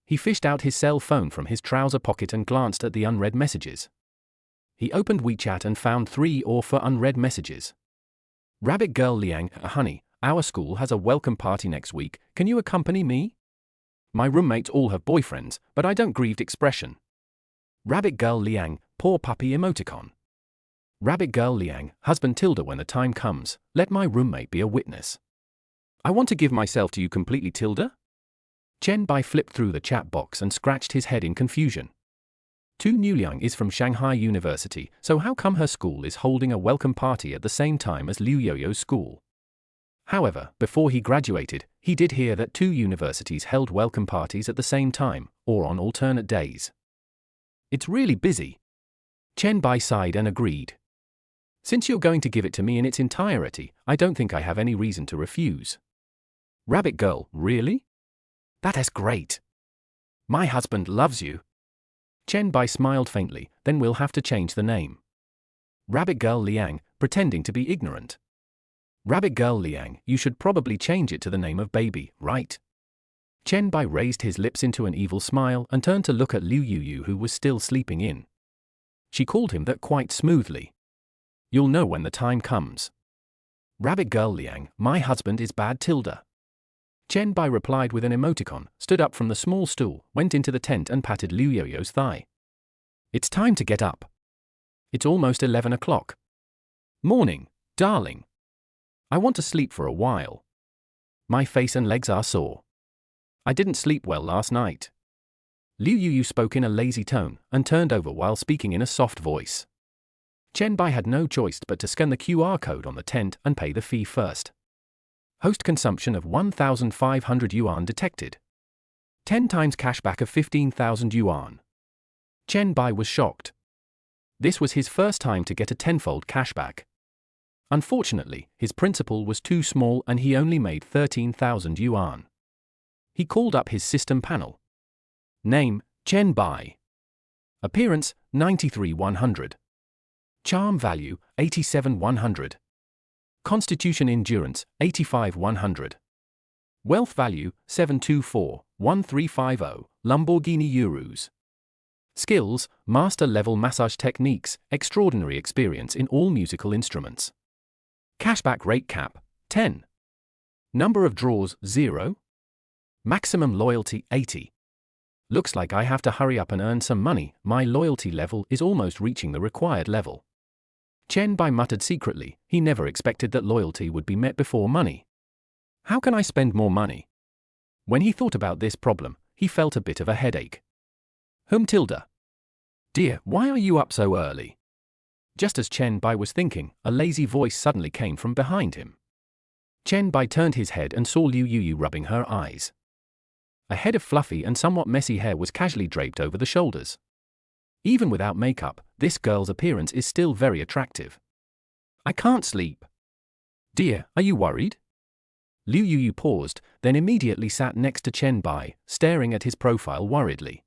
He fished out his cell phone from his trouser pocket and glanced at the unread messages. He opened WeChat and found 3 or 4 unread messages. Rabbit Girl Liang, honey, our school has a welcome party next week, can you accompany me? My roommates all have boyfriends, but I don't grieved expression. Rabbit Girl Liang, poor puppy emoticon. Rabbit Girl Liang, husband Tilda when the time comes, let my roommate be a witness. I want to give myself to you completely Tilda? Chen Bai flipped through the chat box and scratched his head in confusion. Tu Nuliang is from Shanghai University, so how come her school is holding a welcome party at the same time as Liu Yoyo's school? However, before he graduated, he did hear that 2 universities held welcome parties at the same time, or on alternate days. It's really busy. Chen Bai sighed and agreed. Since you're going to give it to me in its entirety, I don't think I have any reason to refuse. Rabbit Girl, really? That is great. My husband loves you. Chen Bai smiled faintly, then we'll have to change the name. Rabbit Girl Liang, pretending to be ignorant. Rabbit girl Liang, you should probably change it to the name of baby, right? Chen Bai raised his lips into an evil smile and turned to look at Liu Yuyu, who was still sleeping in. She called him that quite smoothly. You'll know when the time comes. Rabbit girl Liang, my husband is bad tilde. Chen Bai replied with an emoticon, stood up from the small stool, went into the tent and patted Liu Yoyo's thigh. It's time to get up. It's almost 11 o'clock. Morning, darling. I want to sleep for a while. My face and legs are sore. I didn't sleep well last night. Liu Yuyu spoke in a lazy tone and turned over while speaking in a soft voice. Chen Bai had no choice but to scan the QR code on the tent and pay the fee first. Host consumption of 1,500 yuan detected. 10 times cashback of 15,000 yuan. Chen Bai was shocked. This was his first time to get a tenfold cashback. Unfortunately, his principal was too small and he only made 13,000 yuan. He called up his system panel. Name, Chen Bai. Appearance, 93-100. Charm value, 87-100. Constitution endurance, 85-100. Wealth value, 724-1350, Lamborghini Euros. Skills, master level massage techniques, extraordinary experience in all musical instruments. Cashback rate cap, 10. Number of draws, 0. Maximum loyalty, 80. Looks like I have to hurry up and earn some money, my loyalty level is almost reaching the required level. Chen Bai muttered secretly, he never expected that loyalty would be met before money. How can I spend more money? When he thought about this problem, he felt a bit of a headache. Tilde. Dear, why are you up so early? Just as Chen Bai was thinking, a lazy voice suddenly came from behind him. Chen Bai turned his head and saw Liu Yuyu rubbing her eyes. A head of fluffy and somewhat messy hair was casually draped over the shoulders. Even without makeup, this girl's appearance is still very attractive. I can't sleep. Dear, are you worried? Liu Yuyu paused, then immediately sat next to Chen Bai, staring at his profile worriedly.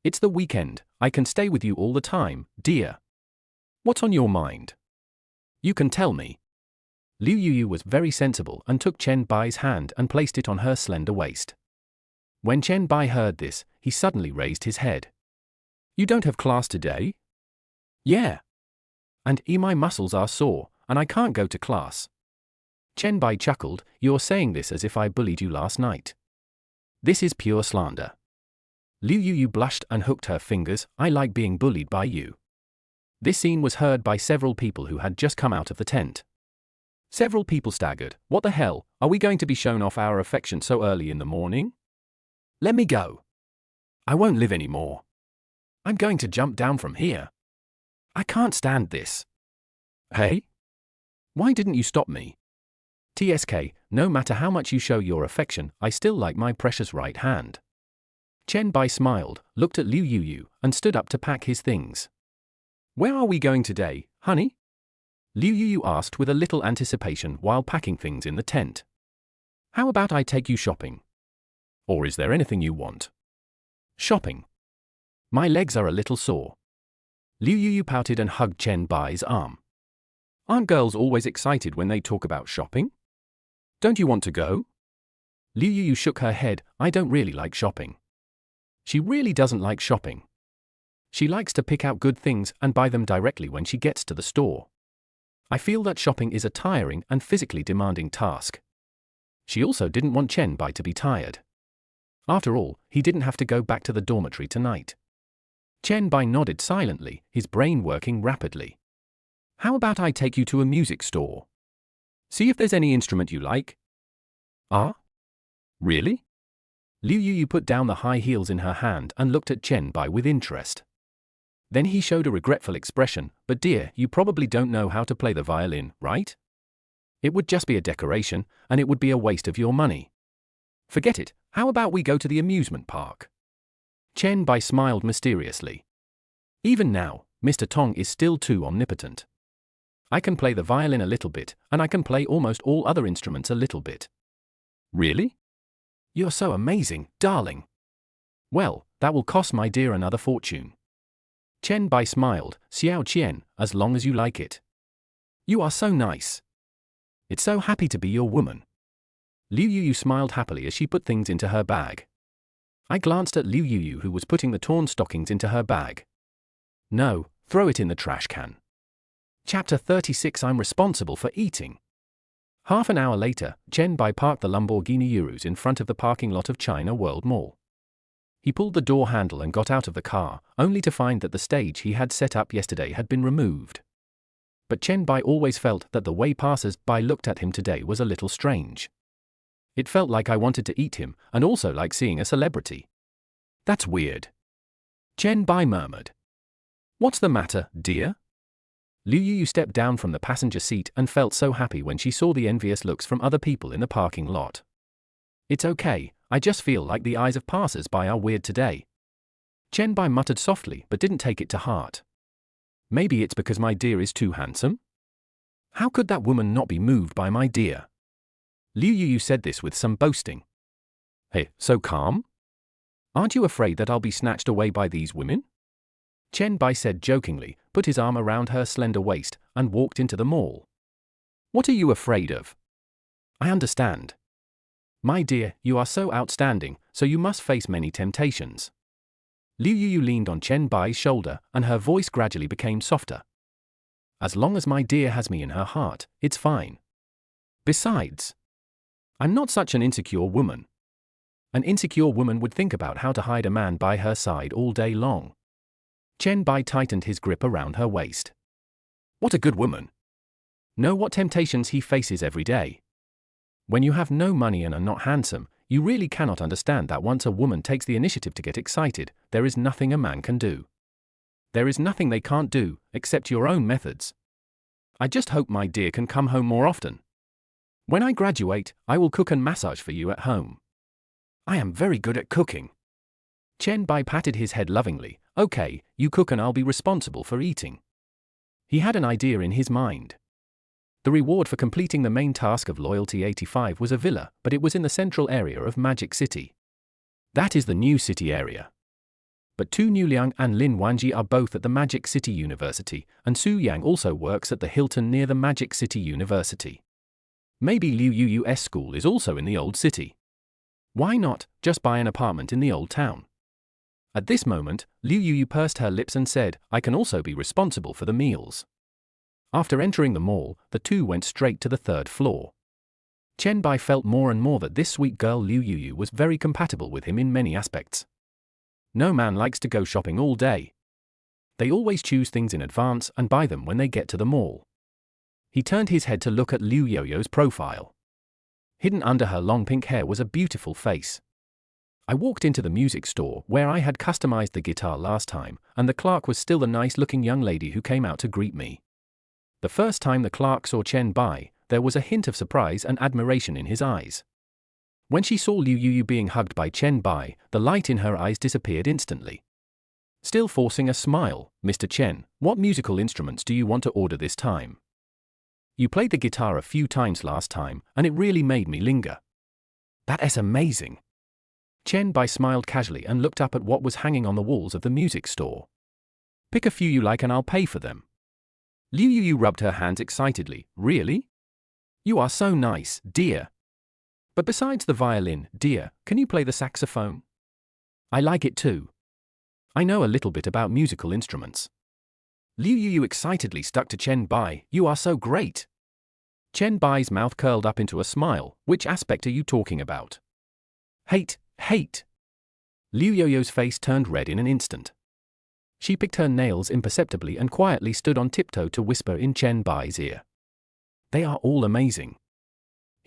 It's the weekend, I can stay with you all the time, dear. What's on your mind? You can tell me. Liu Yuyu was very sensible and took Chen Bai's hand and placed it on her slender waist. When Chen Bai heard this, he suddenly raised his head. You don't have class today? Yeah. And my muscles are sore, and I can't go to class. Chen Bai chuckled, you're saying this as if I bullied you last night. This is pure slander. Liu Yuyu blushed and hooked her fingers, I like being bullied by you. This scene was heard by several people who had just come out of the tent. Several people staggered, what the hell, are we going to be shown off our affection so early in the morning? Let me go. I won't live anymore. I'm going to jump down from here. I can't stand this. Hey? Why didn't you stop me? TSK, no matter how much you show your affection, I still like my precious right hand. Chen Bai smiled, looked at Liu Yuyu, and stood up to pack his things. Where are we going today, honey? Liu Yuyu asked with a little anticipation while packing things in the tent. How about I take you shopping? Or is there anything you want? Shopping. My legs are a little sore. Liu Yuyu pouted and hugged Chen Bai's arm. Aren't girls always excited when they talk about shopping? Don't you want to go? Liu Yuyu shook her head, I don't really like shopping. She really doesn't like shopping. She likes to pick out good things and buy them directly when she gets to the store. I feel that shopping is a tiring and physically demanding task. She also didn't want Chen Bai to be tired. After all, he didn't have to go back to the dormitory tonight. Chen Bai nodded silently, his brain working rapidly. How about I take you to a music store? See if there's any instrument you like. Ah? Really? Liu Yuyu put down the high heels in her hand and looked at Chen Bai with interest. Then he showed a regretful expression, but dear, you probably don't know how to play the violin, right? It would just be a decoration, and it would be a waste of your money. Forget it, how about we go to the amusement park? Chen Bai smiled mysteriously. Even now, Mr. Tong is still too omnipotent. I can play the violin a little bit, and I can play almost all other instruments a little bit. Really? You're so amazing, darling. Well, that will cost my dear another fortune. Chen Bai smiled, Xiao Qian, as long as you like it. You are so nice. It's so happy to be your woman. Liu Yuyu smiled happily as she put things into her bag. I glanced at Liu Yuyu, who was putting the torn stockings into her bag. No, throw it in the trash can. Chapter 36. I'm responsible for eating. Half an hour later, Chen Bai parked the Lamborghini Urus in front of the parking lot of China World Mall. He pulled the door handle and got out of the car, only to find that the stage he had set up yesterday had been removed. But Chen Bai always felt that the way passers-by looked at him today was a little strange. It felt like I wanted to eat him, and also like seeing a celebrity. That's weird. Chen Bai murmured. What's the matter, dear? Liu Yuyu stepped down from the passenger seat and felt so happy when she saw the envious looks from other people in the parking lot. It's okay, I just feel like the eyes of passers-by are weird today. Chen Bai muttered softly but didn't take it to heart. Maybe it's because my dear is too handsome? How could that woman not be moved by my dear? Liu Yuyu said this with some boasting. Hey, so calm? Aren't you afraid that I'll be snatched away by these women? Chen Bai said jokingly, put his arm around her slender waist, and walked into the mall. What are you afraid of? I understand. My dear, you are so outstanding, so you must face many temptations. Liu Yuyu leaned on Chen Bai's shoulder, and her voice gradually became softer. As long as my dear has me in her heart, it's fine. Besides, I'm not such an insecure woman. An insecure woman would think about how to hide a man by her side all day long. Chen Bai tightened his grip around her waist. What a good woman. Know what temptations he faces every day. When you have no money and are not handsome, you really cannot understand that once a woman takes the initiative to get excited, there is nothing a man can do. There is nothing they can't do, except your own methods. I just hope my dear can come home more often. When I graduate, I will cook and massage for you at home. I am very good at cooking. Chen Bai patted his head lovingly. Okay, you cook and I'll be responsible for eating. He had an idea in his mind. The reward for completing the main task of Loyalty 85 was a villa, but it was in the central area of Magic City. That is the new city area. But Tu Nuliang and Lin Wanji are both at the Magic City University, and Su Yang also works at the Hilton near the Magic City University. Maybe Liu Yuyu's school is also in the old city. Why not just buy an apartment in the old town? At this moment, Liu Yuyu pursed her lips and said, I can also be responsible for the meals. After entering the mall, the two went straight to the third floor. Chen Bai felt more and more that this sweet girl Liu Yuyu was very compatible with him in many aspects. No man likes to go shopping all day. They always choose things in advance and buy them when they get to the mall. He turned his head to look at Liu Yoyo's profile. Hidden under her long pink hair was a beautiful face. I walked into the music store where I had customized the guitar last time, and the clerk was still the nice-looking young lady who came out to greet me. The first time the clerk saw Chen Bai, there was a hint of surprise and admiration in his eyes. When she saw Liu Yuyu being hugged by Chen Bai, the light in her eyes disappeared instantly. Still forcing a smile, Mr. Chen, what musical instruments do you want to order this time? You played the guitar a few times last time, and it really made me linger. That is amazing. Chen Bai smiled casually and looked up at what was hanging on the walls of the music store. Pick a few you like and I'll pay for them. Liu Yuyu rubbed her hands excitedly. Really? You are so nice, dear. But besides the violin, dear, can you play the saxophone? I like it too. I know a little bit about musical instruments. Liu Yuyu excitedly stuck to Chen Bai. You are so great. Chen Bai's mouth curled up into a smile. Which aspect are you talking about? Hate. Liu Yoyo's face turned red in an instant. She picked her nails imperceptibly and quietly stood on tiptoe to whisper in Chen Bai's ear. They are all amazing.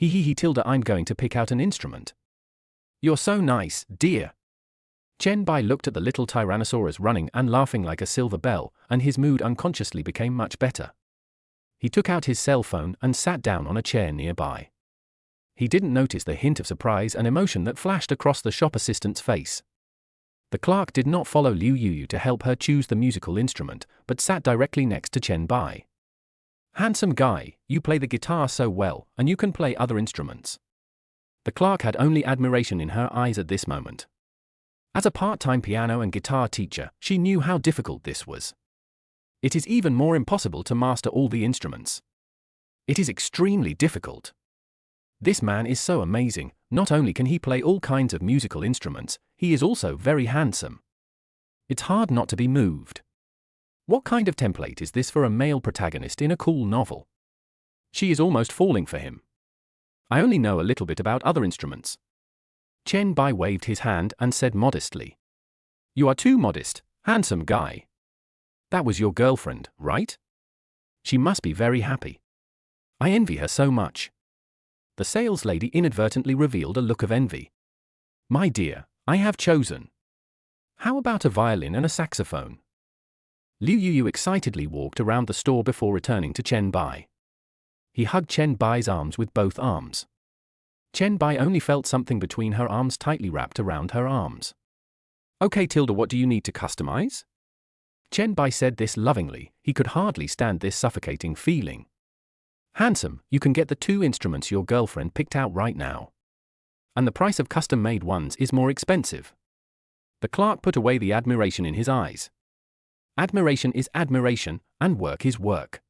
I'm going to pick out an instrument. You're so nice, dear. Chen Bai looked at the little Tyrannosaurus running and laughing like a silver bell, and his mood unconsciously became much better. He took out his cell phone and sat down on a chair nearby. He didn't notice the hint of surprise and emotion that flashed across the shop assistant's face. The clerk did not follow Liu Yuyu to help her choose the musical instrument, but sat directly next to Chen Bai. Handsome guy, you play the guitar so well, and you can play other instruments. The clerk had only admiration in her eyes at this moment. As a part-time piano and guitar teacher, she knew how difficult this was. It is even more impossible to master all the instruments. It is extremely difficult. This man is so amazing. Not only can he play all kinds of musical instruments, he is also very handsome. It's hard not to be moved. What kind of template is this for a male protagonist in a cool novel? She is almost falling for him. I only know a little bit about other instruments. Chen Bai waved his hand and said modestly. You are too modest, handsome guy. That was your girlfriend, right? She must be very happy. I envy her so much. The sales lady inadvertently revealed a look of envy. My dear, I have chosen. How about a violin and a saxophone? Liu Yu excitedly walked around the store before returning to Chen Bai. He hugged Chen Bai's arms with both arms. Chen Bai only felt something between her arms tightly wrapped around her arms. Okay Tilda, what do you need to customize? Chen Bai said this lovingly. He could hardly stand this suffocating feeling. Handsome, you can get the 2 instruments your girlfriend picked out right now. And the price of custom-made ones is more expensive. The clerk put away the admiration in his eyes. Admiration is admiration, and work is work.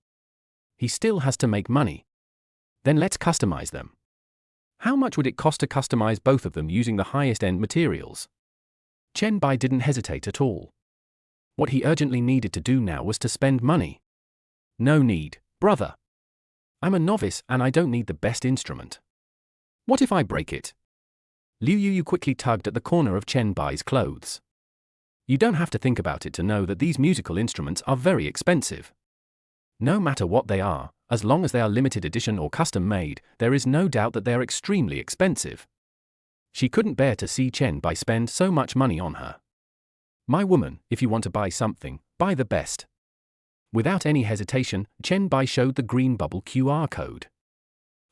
He still has to make money. Then let's customize them. How much would it cost to customize both of them using the highest-end materials? Chen Bai didn't hesitate at all. What he urgently needed to do now was to spend money. No need, brother. I'm a novice and I don't need the best instrument. What if I break it? Liu Yu quickly tugged at the corner of Chen Bai's clothes. You don't have to think about it to know that these musical instruments are very expensive. No matter what they are, as long as they are limited edition or custom made, there is no doubt that they are extremely expensive. She couldn't bear to see Chen Bai spend so much money on her. My woman, if you want to buy something, buy the best. Without any hesitation, Chen Bai showed the green bubble QR code.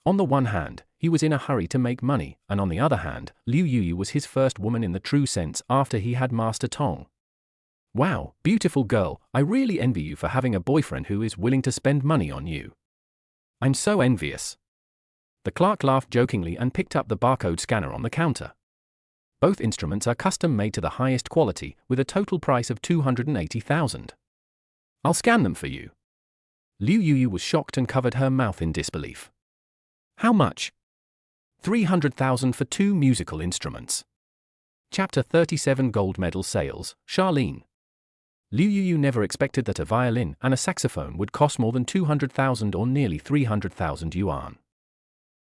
On the one hand, he was in a hurry to make money, and on the other hand, Liu Yu was his first woman in the true sense after he had Master Tong. Wow, beautiful girl, I really envy you for having a boyfriend who is willing to spend money on you. I'm so envious. The clerk laughed jokingly and picked up the barcode scanner on the counter. Both instruments are custom made to the highest quality, with a total price of 280,000. I'll scan them for you. Liu Yu was shocked and covered her mouth in disbelief. How much? 300,000 for 2 musical instruments. Chapter 37 Gold Medal Sales, Charlene. Liu Yu never expected that a violin and a saxophone would cost more than 200,000 or nearly 300,000 yuan.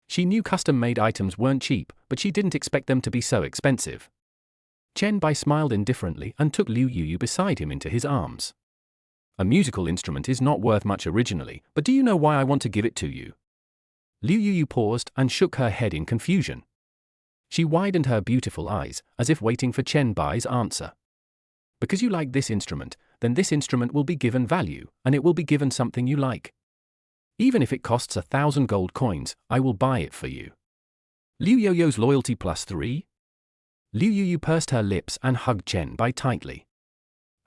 She knew custom-made items weren't cheap, but she didn't expect them to be so expensive. Chen Bai smiled indifferently and took Liu Yu beside him into his arms. A musical instrument is not worth much originally, but do you know why I want to give it to you? Liu Yu paused and shook her head in confusion. She widened her beautiful eyes, as if waiting for Chen Bai's answer. Because you like this instrument, then this instrument will be given value, and it will be given something you like. Even if it costs 1,000 gold coins, I will buy it for you. Liu Yo's loyalty +3? Liu Yu pursed her lips and hugged Chen Bai tightly.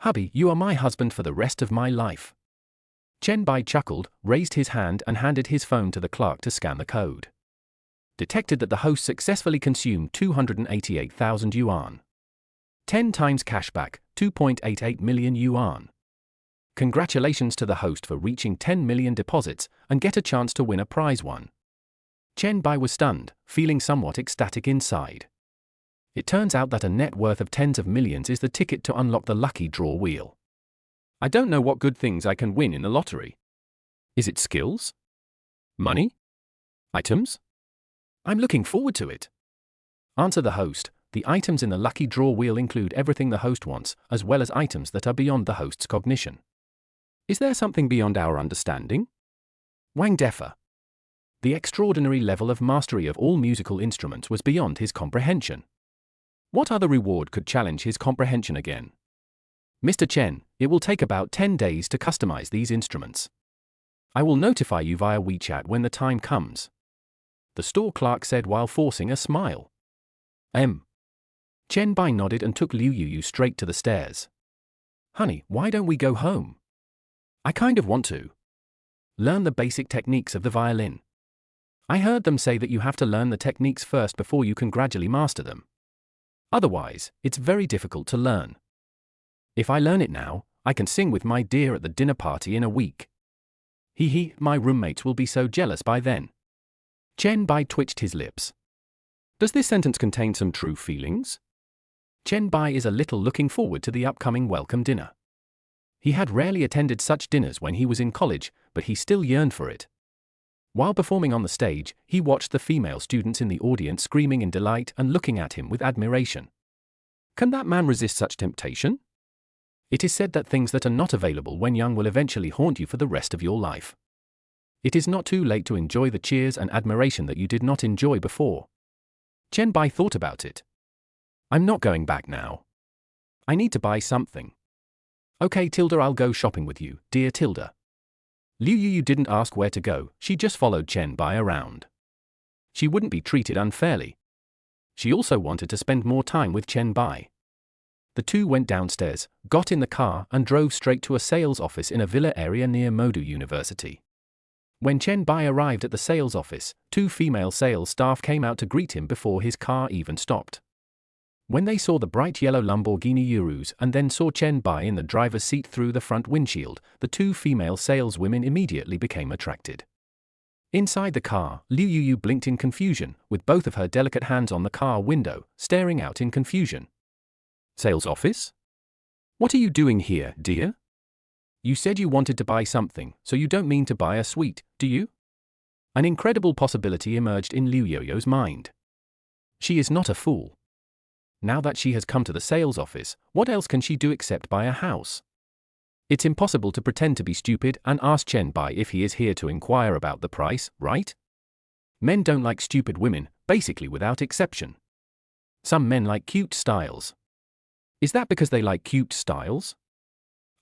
Hubby, you are my husband for the rest of my life. Chen Bai chuckled, raised his hand and handed his phone to the clerk to scan the code. Detected that the host successfully consumed 288,000 yuan. 10 times cashback, 2.88 million yuan. Congratulations to the host for reaching 10 million deposits and get a chance to win a prize one. Chen Bai was stunned, feeling somewhat ecstatic inside. It turns out that a net worth of tens of millions is the ticket to unlock the lucky draw wheel. I don't know what good things I can win in the lottery. Is it skills? Money? Items? I'm looking forward to it. Answer the host. The items in the lucky draw wheel include everything the host wants, as well as items that are beyond the host's cognition. Is there something beyond our understanding? Wang Defa. The extraordinary level of mastery of all musical instruments was beyond his comprehension. What other reward could challenge his comprehension again? Mr. Chen, it will take about 10 days to customize these instruments. I will notify you via WeChat when the time comes. The store clerk said while forcing a smile. Chen Bai nodded and took Liu Yu straight to the stairs. Honey, why don't we go home? I kind of want to. Learn the basic techniques of the violin. I heard them say that you have to learn the techniques first before you can gradually master them. Otherwise, it's very difficult to learn. If I learn it now, I can sing with my dear at the dinner party in a week. My roommates will be so jealous by then. Chen Bai twitched his lips. Does this sentence contain some true feelings? Chen Bai is a little looking forward to the upcoming welcome dinner. He had rarely attended such dinners when he was in college, but he still yearned for it. While performing on the stage, he watched the female students in the audience screaming in delight and looking at him with admiration. Can that man resist such temptation? It is said that things that are not available when young will eventually haunt you for the rest of your life. It is not too late to enjoy the cheers and admiration that you did not enjoy before. Chen Bai thought about it. I'm not going back now. I need to buy something. Okay, Tilda, I'll go shopping with you, dear Tilda. Liu Yu didn't ask where to go, she just followed Chen Bai around. She wouldn't be treated unfairly. She also wanted to spend more time with Chen Bai. The two went downstairs, got in the car, and drove straight to a sales office in a villa area near Modu University. When Chen Bai arrived at the sales office, two female sales staff came out to greet him before his car even stopped. When they saw the bright yellow Lamborghini Urus and then saw Chen Bai in the driver's seat through the front windshield, the two female saleswomen immediately became attracted. Inside the car, Liu Yu blinked in confusion, with both of her delicate hands on the car window, staring out in confusion. Sales office? What are you doing here, dear? You said you wanted to buy something, so you don't mean to buy a sweet, do you? An incredible possibility emerged in Liu Yoyo's mind. She is not a fool. Now that she has come to the sales office, what else can she do except buy a house? It's impossible to pretend to be stupid and ask Chen Bai if he is here to inquire about the price, right? Men don't like stupid women, basically without exception. Some men like cute styles. Is that because they like cute styles?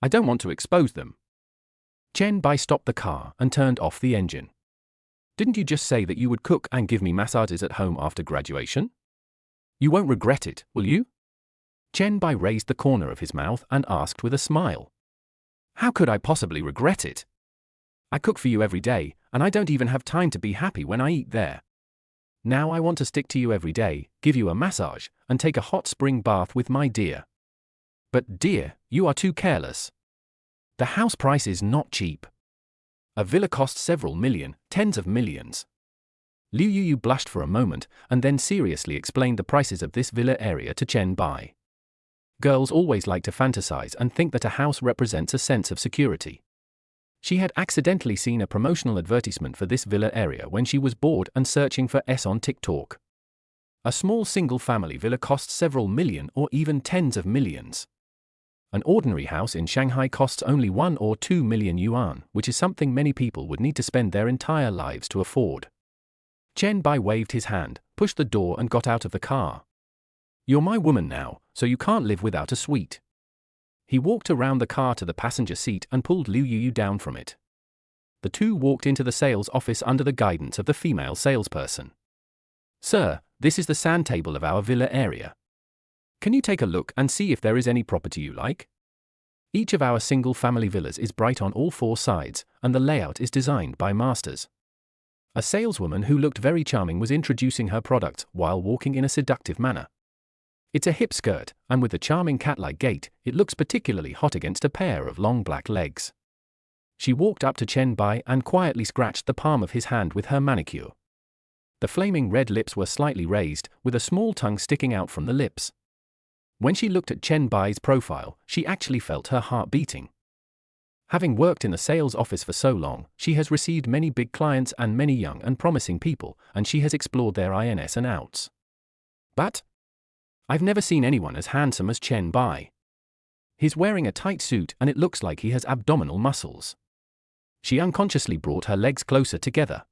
I don't want to expose them. Chen Bai stopped the car and turned off the engine. Didn't you just say that you would cook and give me massages at home after graduation? You won't regret it, will you? Chen Bai raised the corner of his mouth and asked with a smile. How could I possibly regret it? I cook for you every day, and I don't even have time to be happy when I eat there. Now I want to stick to you every day, give you a massage, and take a hot spring bath with my dear. But dear, you are too careless. The house price is not cheap. A villa costs several million, tens of millions. Liu Yu blushed for a moment, and then seriously explained the prices of this villa area to Chen Bai. Girls always like to fantasize and think that a house represents a sense of security. She had accidentally seen a promotional advertisement for this villa area when she was bored and searching for S on TikTok. A small single-family villa costs several million or even tens of millions. An ordinary house in Shanghai costs only 1 or 2 million yuan, which is something many people would need to spend their entire lives to afford. Chen Bai waved his hand, pushed the door and got out of the car. You're my woman now, so you can't live without a sweet. He walked around the car to the passenger seat and pulled Liu Yu down from it. The two walked into the sales office under the guidance of the female salesperson. Sir, this is the sand table of our villa area. Can you take a look and see if there is any property you like? Each of our single-family villas is bright on all 4 sides, and the layout is designed by masters. A saleswoman who looked very charming was introducing her product while walking in a seductive manner. It's a hip skirt, and with the charming cat-like gait, it looks particularly hot against a pair of long black legs. She walked up to Chen Bai and quietly scratched the palm of his hand with her manicure. The flaming red lips were slightly raised, with a small tongue sticking out from the lips. When she looked at Chen Bai's profile, she actually felt her heart beating. Having worked in the sales office for so long, she has received many big clients and many young and promising people, and she has explored their ins and outs. But I've never seen anyone as handsome as Chen Bai. He's wearing a tight suit and it looks like he has abdominal muscles. She unconsciously brought her legs closer together.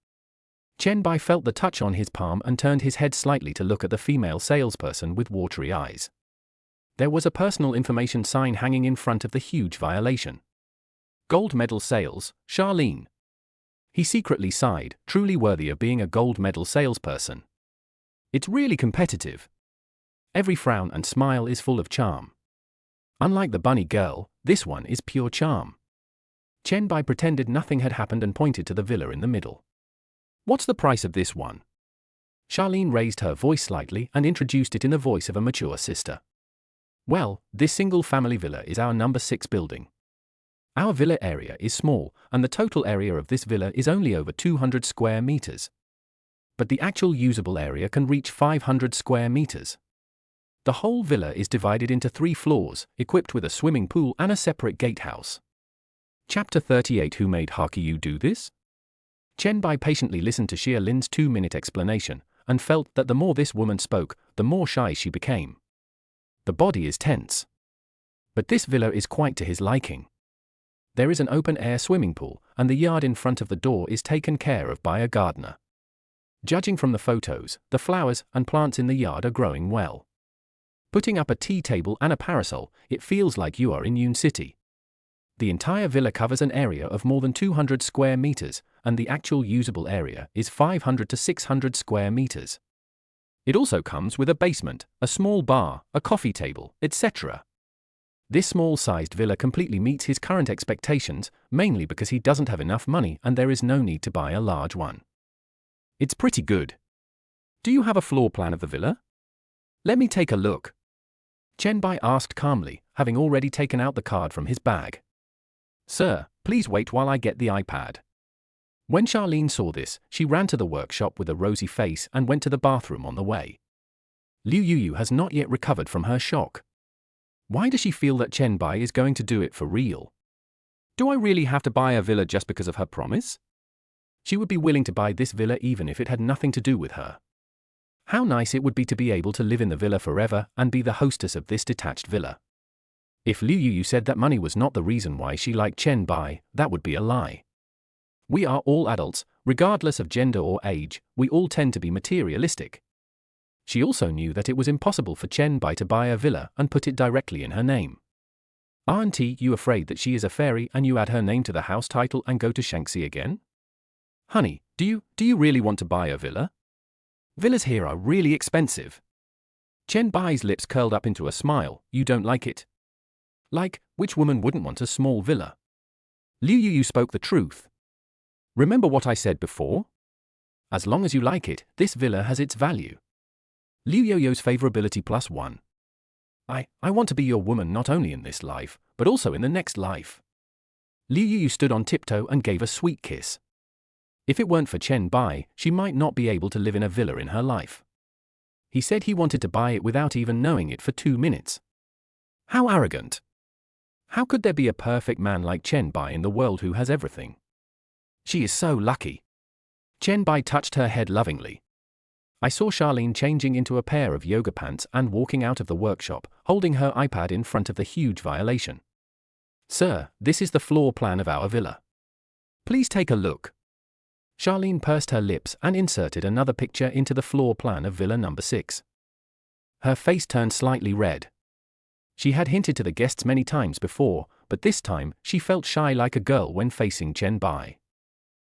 Chen Bai felt the touch on his palm and turned his head slightly to look at the female salesperson with watery eyes. There was a personal information sign hanging in front of the huge violation. Gold medal sales, Charlene. He secretly sighed, truly worthy of being a gold medal salesperson. It's really competitive. Every frown and smile is full of charm. Unlike the bunny girl, this one is pure charm. Chen Bai pretended nothing had happened and pointed to the villa in the middle. What's the price of this one? Charlene raised her voice slightly and introduced it in the voice of a mature sister. Well, this single-family villa is our number 6 building. Our villa area is small, and the total area of this villa is only over 200 square meters. But the actual usable area can reach 500 square meters. The whole villa is divided into 3 floors, equipped with a swimming pool and a separate gatehouse. Chapter 38. Who made Hakiyu do this? Chen Bai patiently listened to Xia Lin's 2-minute explanation, and felt that the more this woman spoke, the more shy she became. The body is tense. But this villa is quite to his liking. There is an open-air swimming pool, and the yard in front of the door is taken care of by a gardener. Judging from the photos, the flowers and plants in the yard are growing well. Putting up a tea table and a parasol, it feels like you are in Yun City. The entire villa covers an area of more than 200 square meters, and the actual usable area is 500 to 600 square meters. It also comes with a basement, a small bar, a coffee table, etc. This small-sized villa completely meets his current expectations, mainly because he doesn't have enough money and there is no need to buy a large one. It's pretty good. Do you have a floor plan of the villa? Let me take a look. Chen Bai asked calmly, having already taken out the card from his bag. Sir, please wait while I get the iPad. When Charlene saw this, she ran to the workshop with a rosy face and went to the bathroom on the way. Liu Yuyu has not yet recovered from her shock. Why does she feel that Chen Bai is going to do it for real? Do I really have to buy a villa just because of her promise? She would be willing to buy this villa even if it had nothing to do with her. How nice it would be to be able to live in the villa forever and be the hostess of this detached villa. If Liu Yuyu said that money was not the reason why she liked Chen Bai, that would be a lie. We are all adults, regardless of gender or age, we all tend to be materialistic. She also knew that it was impossible for Chen Bai to buy a villa and put it directly in her name. Aren't you afraid that she is a fairy and you add her name to the house title and go to Shanxi again? Honey, do you really want to buy a villa? Villas here are really expensive. Chen Bai's lips curled up into a smile. You don't like it? Like, which woman wouldn't want a small villa? Liu Yuyu spoke the truth. Remember what I said before? As long as you like it, this villa has its value. Liu Yoyo's favorability +1. I want to be your woman not only in this life, but also in the next life. Liu Yuyu stood on tiptoe and gave a sweet kiss. If it weren't for Chen Bai, she might not be able to live in a villa in her life. He said he wanted to buy it without even knowing it for 2 minutes. How arrogant! How could there be a perfect man like Chen Bai in the world who has everything? She is so lucky. Chen Bai touched her head lovingly. I saw Charlene changing into a pair of yoga pants and walking out of the workshop, holding her iPad in front of the huge violation. Sir, this is the floor plan of our villa. Please take a look. Charlene pursed her lips and inserted another picture into the floor plan of villa number 6. Her face turned slightly red. She had hinted to the guests many times before, but this time she felt shy like a girl when facing Chen Bai.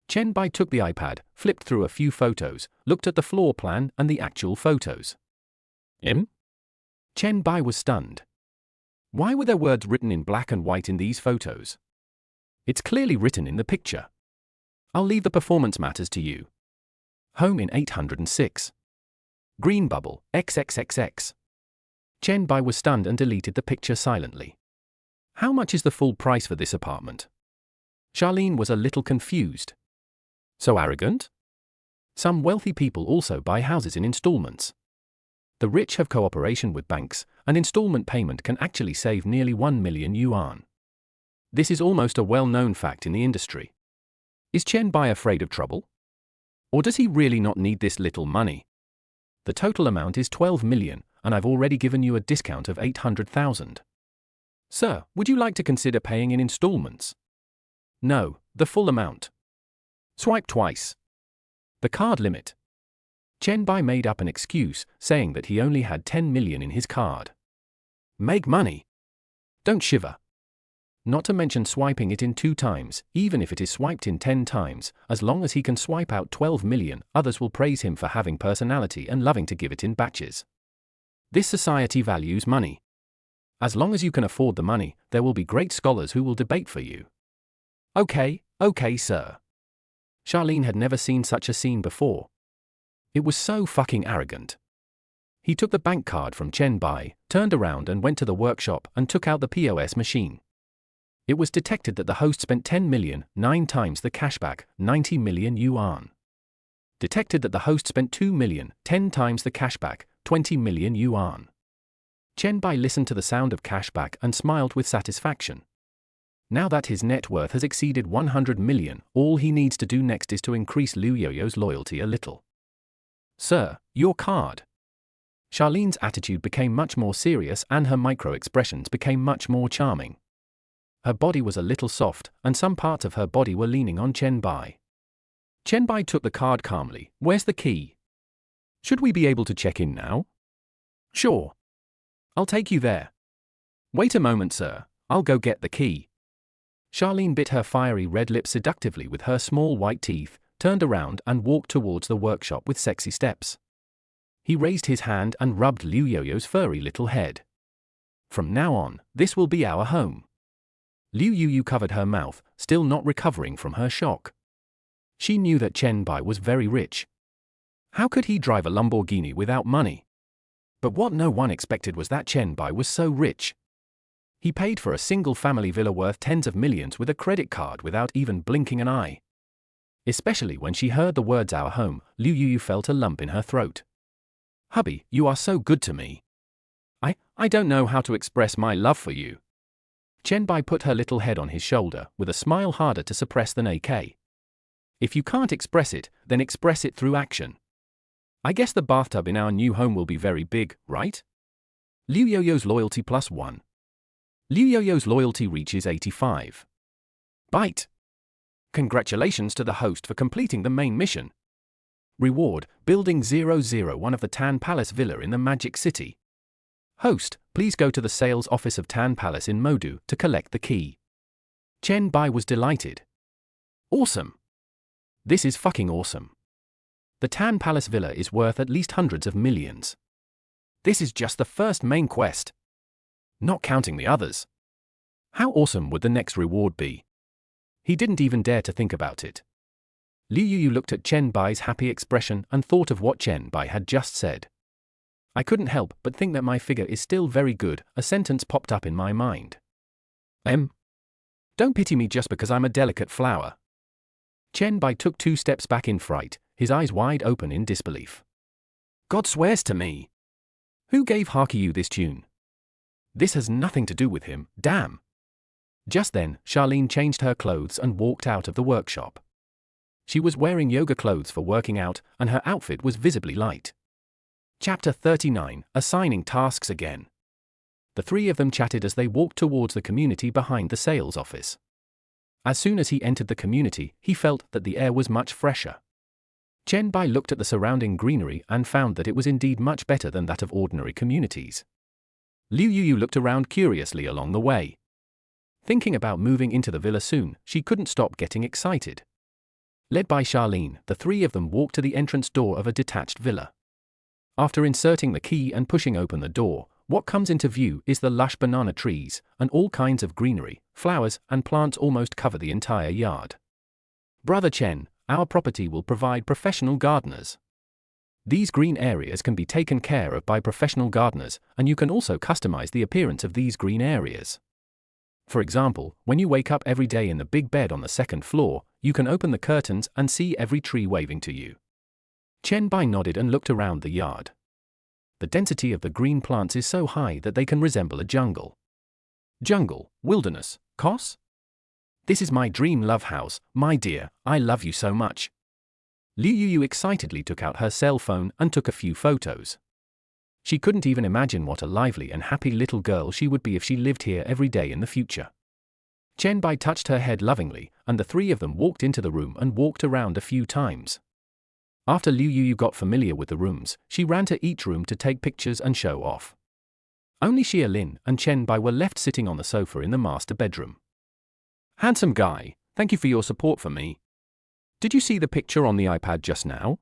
Chen Bai took the iPad, flipped through a few photos, looked at the floor plan and the actual photos. Chen Bai was stunned. Why were there words written in black and white in these photos? It's clearly written in the picture. I'll leave the performance matters to you. Home in 806. Green bubble, XXXX. Chen Bai was stunned and deleted the picture silently. How much is the full price for this apartment? Charlene was a little confused. So arrogant? Some wealthy people also buy houses in installments. The rich have cooperation with banks, and installment payment can actually save nearly 1 million yuan. This is almost a well-known fact in the industry. Is Chen Bai afraid of trouble? Or does he really not need this little money? The total amount is 12 million, and I've already given you a discount of 800,000. Sir, would you like to consider paying in installments? No, the full amount. Swipe twice. The card limit. Chen Bai made up an excuse, saying that he only had 10 million in his card. Make money. Don't shiver. Not to mention swiping it in 2 times, even if it is swiped in 10 times, as long as he can swipe out 12 million, others will praise him for having personality and loving to give it in batches. This society values money. As long as you can afford the money, there will be great scholars who will debate for you. Okay, sir. Charlene had never seen such a scene before. It was so fucking arrogant. He took the bank card from Chen Bai, turned around and went to the workshop and took out the POS machine. It was detected that the host spent 10 million, 9 times the cashback, 90 million yuan. Detected that the host spent 2 million, 10 times the cashback, 20 million yuan. Chen Bai listened to the sound of cashback and smiled with satisfaction. Now that his net worth has exceeded 100 million, all he needs to do next is to increase Liu Yoyo's loyalty a little. Sir, your card. Charlene's attitude became much more serious and her micro-expressions became much more charming. Her body was a little soft, and some parts of her body were leaning on Chen Bai. Chen Bai took the card calmly. Where's the key? Should we be able to check in now? Sure. I'll take you there. Wait a moment, sir. I'll go get the key. Charlene bit her fiery red lips seductively with her small white teeth, turned around and walked towards the workshop with sexy steps. He raised his hand and rubbed Liu Yoyo's furry little head. From now on, this will be our home. Liu Yoyo covered her mouth, still not recovering from her shock. She knew that Chen Bai was very rich. How could he drive a Lamborghini without money? But what no one expected was that Chen Bai was so rich. He paid for a single-family villa worth tens of millions with a credit card without even blinking an eye. Especially when she heard the words "our home," Liu Yoyo felt a lump in her throat. Hubby, you are so good to me. I don't know how to express my love for you. Chen Bai put her little head on his shoulder, with a smile harder to suppress than AK. If you can't express it, then express it through action. I guess the bathtub in our new home will be very big, right? Liu Yoyo's loyalty +1. Liu Yoyo's loyalty reaches 85. Bite. Congratulations to the host for completing the main mission. Reward, Building 001 of the Tan Palace Villa in the Magic City. Host, please go to the sales office of Tan Palace in Modu to collect the key. Chen Bai was delighted. Awesome. This is fucking awesome. The Tan Palace Villa is worth at least hundreds of millions. This is just the first main quest. Not counting the others. How awesome would the next reward be? He didn't even dare to think about it. Liu Yoyo looked at Chen Bai's happy expression and thought of what Chen Bai had just said. I couldn't help but think that my figure is still very good, a sentence popped up in my mind. Don't pity me just because I'm a delicate flower. Chen Bai took 2 steps back in fright, his eyes wide open in disbelief. God swears to me. Who gave Hakiyu this tune? This has nothing to do with him, damn. Just then, Charlene changed her clothes and walked out of the workshop. She was wearing yoga clothes for working out, and her outfit was visibly light. Chapter 39, Assigning Tasks Again. The 3 of them chatted as they walked towards the community behind the sales office. As soon as he entered the community, he felt that the air was much fresher. Chen Bai looked at the surrounding greenery and found that it was indeed much better than that of ordinary communities. Liu Yoyo looked around curiously along the way. Thinking about moving into the villa soon, she couldn't stop getting excited. Led by Charlene, the 3 of them walked to the entrance door of a detached villa. After inserting the key and pushing open the door, what comes into view is the lush banana trees, and all kinds of greenery, flowers, and plants almost cover the entire yard. Brother Chen, our property will provide professional gardeners. These green areas can be taken care of by professional gardeners, and you can also customize the appearance of these green areas. For example, when you wake up every day in the big bed on the 2nd floor, you can open the curtains and see every tree waving to you. Chen Bai nodded and looked around the yard. The density of the green plants is so high that they can resemble a jungle. Jungle, wilderness, Kos? This is my dream love house, my dear, I love you so much. Liu Yoyo excitedly took out her cell phone and took a few photos. She couldn't even imagine what a lively and happy little girl she would be if she lived here every day in the future. Chen Bai touched her head lovingly, and the 3 of them walked into the room and walked around a few times. After Liu Yoyo got familiar with the rooms, she ran to each room to take pictures and show off. Only Xia Lin and Chen Bai were left sitting on the sofa in the master bedroom. Handsome guy, thank you for your support for me. Did you see the picture on the iPad just now?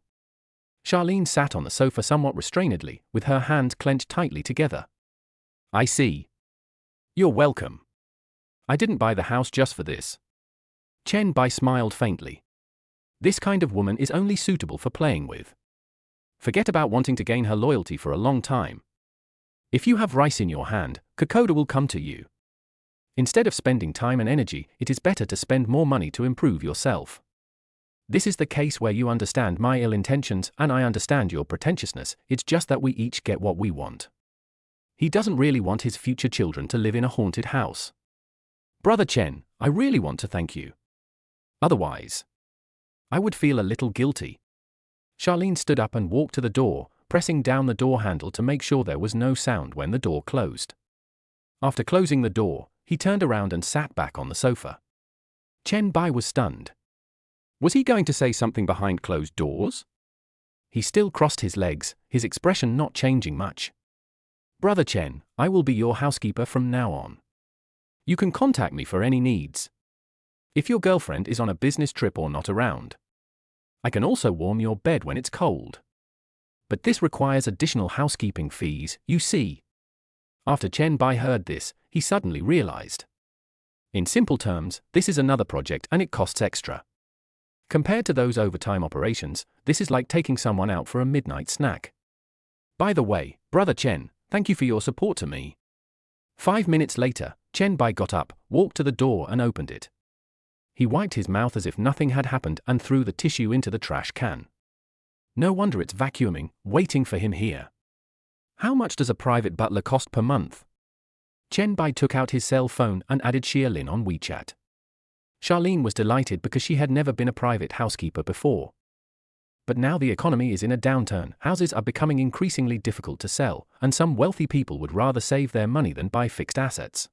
Charlene sat on the sofa somewhat restrainedly, with her hands clenched tightly together. I see. You're welcome. I didn't buy the house just for this. Chen Bai smiled faintly. This kind of woman is only suitable for playing with. Forget about wanting to gain her loyalty for a long time. If you have rice in your hand, Kokoda will come to you. Instead of spending time and energy, it is better to spend more money to improve yourself. This is the case where you understand my ill intentions and I understand your pretentiousness, it's just that we each get what we want. He doesn't really want his future children to live in a haunted house. Brother Chen, I really want to thank you. Otherwise, I would feel a little guilty. Charlene stood up and walked to the door, pressing down the door handle to make sure there was no sound when the door closed. After closing the door, he turned around and sat back on the sofa. Chen Bai was stunned. Was he going to say something behind closed doors? He still crossed his legs, his expression not changing much. Brother Chen, I will be your housekeeper from now on. You can contact me for any needs. If your girlfriend is on a business trip or not around. I can also warm your bed when it's cold. But this requires additional housekeeping fees, you see. After Chen Bai heard this, he suddenly realized. In simple terms, this is another project and it costs extra. Compared to those overtime operations, this is like taking someone out for a midnight snack. By the way, Brother Chen, thank you for your support to me. 5 minutes later, Chen Bai got up, walked to the door and opened it. He wiped his mouth as if nothing had happened and threw the tissue into the trash can. No wonder it's vacuuming, waiting for him here. How much does a private butler cost per month? Chen Bai took out his cell phone and added Xia Lin on WeChat. Charlene was delighted because she had never been a private housekeeper before. But now the economy is in a downturn, houses are becoming increasingly difficult to sell, and some wealthy people would rather save their money than buy fixed assets.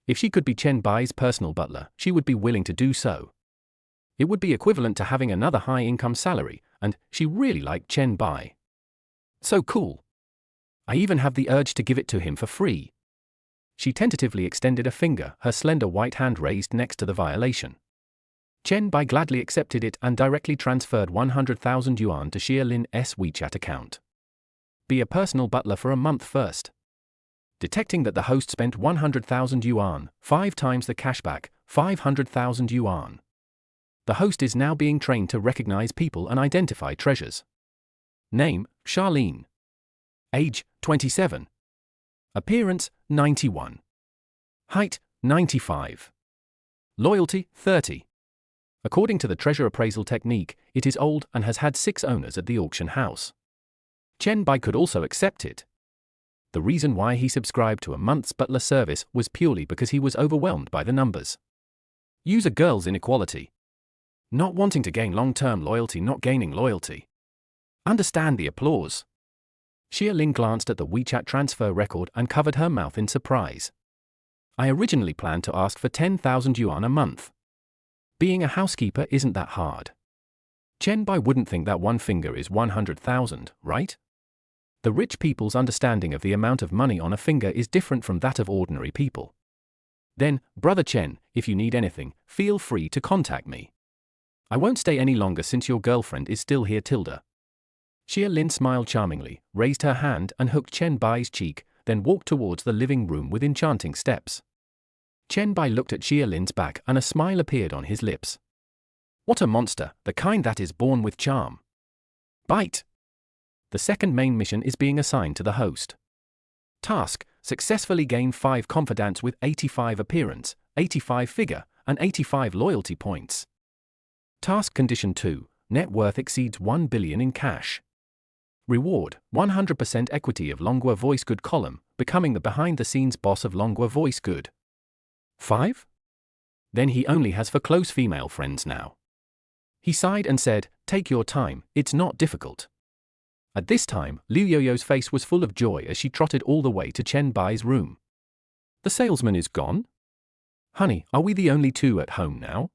If she could be Chen Bai's personal butler, she would be willing to do so. It would be equivalent to having another high-income salary, and she really liked Chen Bai. So cool. I even have the urge to give it to him for free. She tentatively extended a finger, her slender white hand raised next to the violation. Chen Bai gladly accepted it and directly transferred 100,000 yuan to Xia Lin's WeChat account. Be a personal butler for a month first. Detecting that the host spent 100,000 yuan, 5 times the cashback, 500,000 yuan. The host is now being trained to recognize people and identify treasures. Name, Charlene. Age, 27. Appearance, 91. Height, 95. Loyalty, 30. According to the treasure appraisal technique, it is old and has had 6 owners at the auction house. Chen Bai could also accept it. The reason why he subscribed to a month's butler service was purely because he was overwhelmed by the numbers. Use a girl's inequality. Not wanting to gain long-term loyalty, not gaining loyalty. Understand the applause. Xia Lin glanced at the WeChat transfer record and covered her mouth in surprise. I originally planned to ask for 10,000 yuan a month. Being a housekeeper isn't that hard. Chen Bai wouldn't think that one finger is 100,000, right? The rich people's understanding of the amount of money on a finger is different from that of ordinary people. Then, Brother Chen, if you need anything, feel free to contact me. I won't stay any longer since your girlfriend is still here, Tilda. Xia Lin smiled charmingly, raised her hand and hooked Chen Bai's cheek, then walked towards the living room with enchanting steps. Chen Bai looked at Xia Lin's back and a smile appeared on his lips. What a monster, the kind that is born with charm. Bite. The second main mission is being assigned to the host. Task, successfully gain 5 confidence with 85 appearance, 85 figure, and 85 loyalty points. Task condition 2, net worth exceeds 1 billion in cash. Reward, 100% equity of Longua Voice Good column, becoming the behind-the-scenes boss of Longua Voice Good. 5? Then he only has for close female friends now. He sighed and said, take your time, it's not difficult. At this time, Liu Yoyo's face was full of joy as she trotted all the way to Chen Bai's room. The salesman is gone? Honey, are we the only 2 at home now?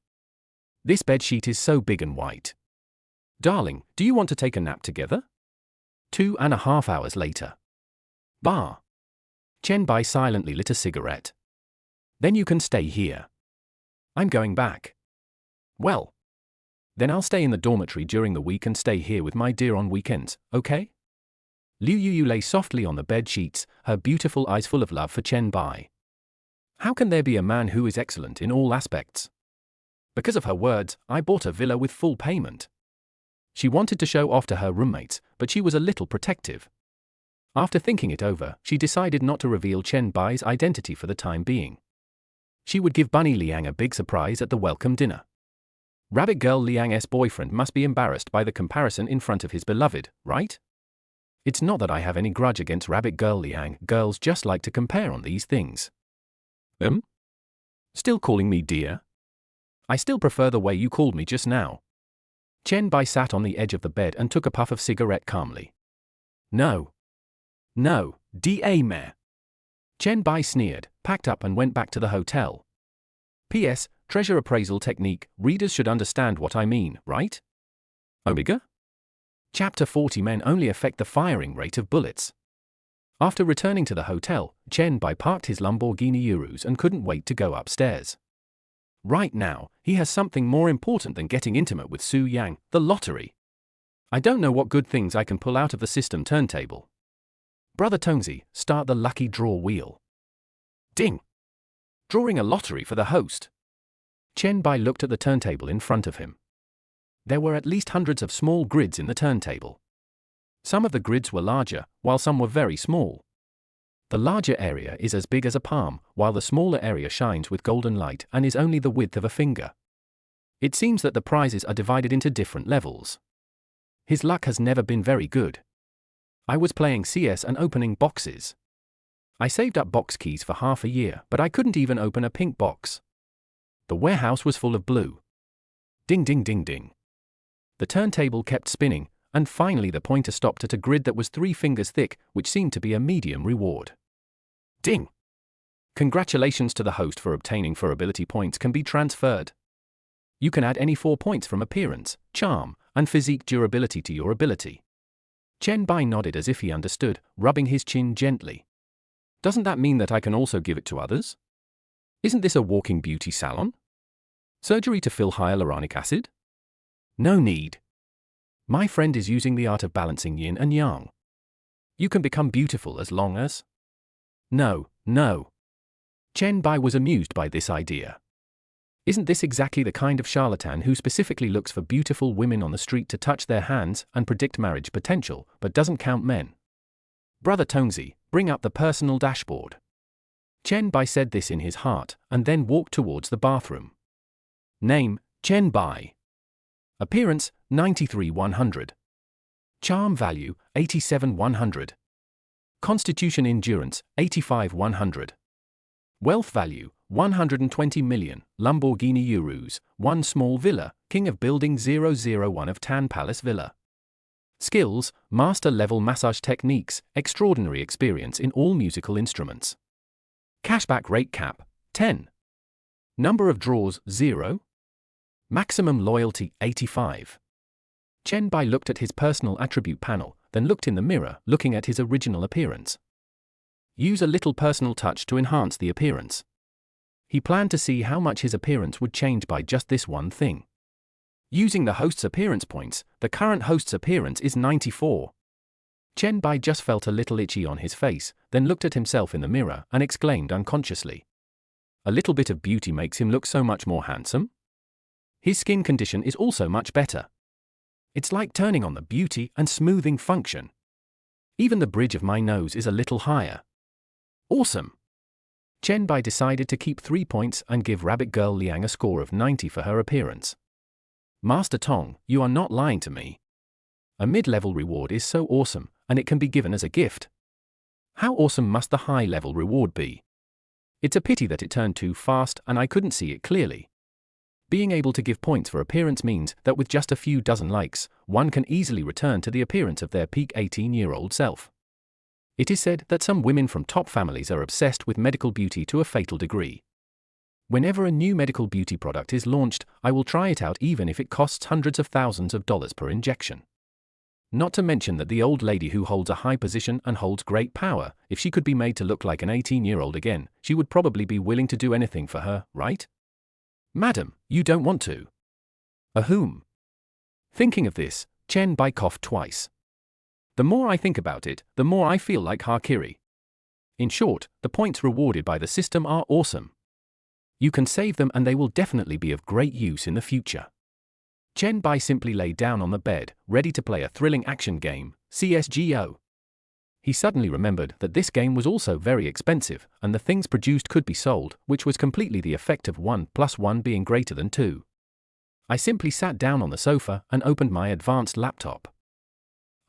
This bedsheet is so big and white. Darling, do you want to take a nap together? 2.5 hours later. Bah. Chen Bai silently lit a cigarette. Then you can stay here. I'm going back. Well. Then I'll stay in the dormitory during the week and stay here with my dear on weekends, okay? Liu Yuyu lay softly on the bed sheets, her beautiful eyes full of love for Chen Bai. How can there be a man who is excellent in all aspects? Because of her words, I bought a villa with full payment. She wanted to show off to her roommates, but she was a little protective. After thinking it over, she decided not to reveal Chen Bai's identity for the time being. She would give Bunny Liang a big surprise at the welcome dinner. Rabbit Girl Liang's boyfriend must be embarrassed by the comparison in front of his beloved, right? It's not that I have any grudge against Rabbit Girl Liang, girls just like to compare on these things. Still calling me dear? I still prefer the way you called me just now. Chen Bai sat on the edge of the bed and took a puff of cigarette calmly. No, da meh. Chen Bai sneered, packed up and went back to the hotel. P.S. Treasure appraisal technique, readers should understand what I mean, right? Omega? Chapter 40 Men only affect the firing rate of bullets. After returning to the hotel, Chen Bai parked his Lamborghini Urus and couldn't wait to go upstairs. Right now, he has something more important than getting intimate with Su Yang, the lottery. I don't know what good things I can pull out of the system turntable. Brother Tongsy, start the lucky draw wheel. Ding! Drawing a lottery for the host. Chen Bai looked at the turntable in front of him. There were at least hundreds of small grids in the turntable. Some of the grids were larger, while some were very small. The larger area is as big as a palm, while the smaller area shines with golden light and is only the width of a finger. It seems that the prizes are divided into different levels. His luck has never been very good. I was playing CS and opening boxes. I saved up box keys for half a year, but I couldn't even open a pink box. The warehouse was full of blue. Ding ding ding ding. The turntable kept spinning, and finally the pointer stopped at a grid that was 3 fingers thick, which seemed to be a medium reward. Ding! Congratulations to the host for obtaining 4 ability points can be transferred. You can add any 4 points from appearance, charm, and physique durability to your ability. Chen Bai nodded as if he understood, rubbing his chin gently. Doesn't that mean that I can also give it to others? Isn't this a walking beauty salon? Surgery to fill hyaluronic acid? No need. My friend is using the art of balancing yin and yang. You can become beautiful as long as... No. Chen Bai was amused by this idea. Isn't this exactly the kind of charlatan who specifically looks for beautiful women on the street to touch their hands and predict marriage potential, but doesn't count men? Brother Tongsy, bring up the personal dashboard. Chen Bai said this in his heart, and then walked towards the bathroom. Name, Chen Bai. Appearance, 93-100. Charm value, 87-100. Constitution endurance, 85-100. Wealth value, 120 million, Lamborghini Urus, 1 small villa, King of Building 001 of Tan Palace Villa. Skills, master level massage techniques, extraordinary experience in all musical instruments. Cashback rate cap, 10. Number of draws, 0. Maximum loyalty, 85. Chen Bai looked at his personal attribute panel, then looked in the mirror, looking at his original appearance. Use a little personal touch to enhance the appearance. He planned to see how much his appearance would change by just this one thing. Using the host's appearance points, the current host's appearance is 94. Chen Bai just felt a little itchy on his face, then looked at himself in the mirror and exclaimed unconsciously. A little bit of beauty makes him look so much more handsome. His skin condition is also much better. It's like turning on the beauty and smoothing function. Even the bridge of my nose is a little higher. Awesome! Chen Bai decided to keep 3 points and give Rabbit Girl Liang a score of 90 for her appearance. Master Tong, you are not lying to me. A mid-level reward is so awesome, and it can be given as a gift. How awesome must the high-level reward be? It's a pity that it turned too fast and I couldn't see it clearly. Being able to give points for appearance means that with just a few dozen likes, one can easily return to the appearance of their peak 18-year-old self. It is said that some women from top families are obsessed with medical beauty to a fatal degree. Whenever a new medical beauty product is launched, I will try it out even if it costs hundreds of thousands of dollars per injection. Not to mention that the old lady who holds a high position and holds great power, if she could be made to look like an 18-year-old again, she would probably be willing to do anything for her, right? Madam, you don't want to. Whom? Thinking of this, Chen Bai coughed twice. The more I think about it, the more I feel like Harakiri. In short, the points rewarded by the system are awesome. You can save them and they will definitely be of great use in the future. Chen Bai simply lay down on the bed, ready to play a thrilling action game, CSGO. he suddenly remembered that this game was also very expensive, and the things produced could be sold, which was completely the effect of 1 + 1 being greater than 2. I simply sat down on the sofa and opened my advanced laptop.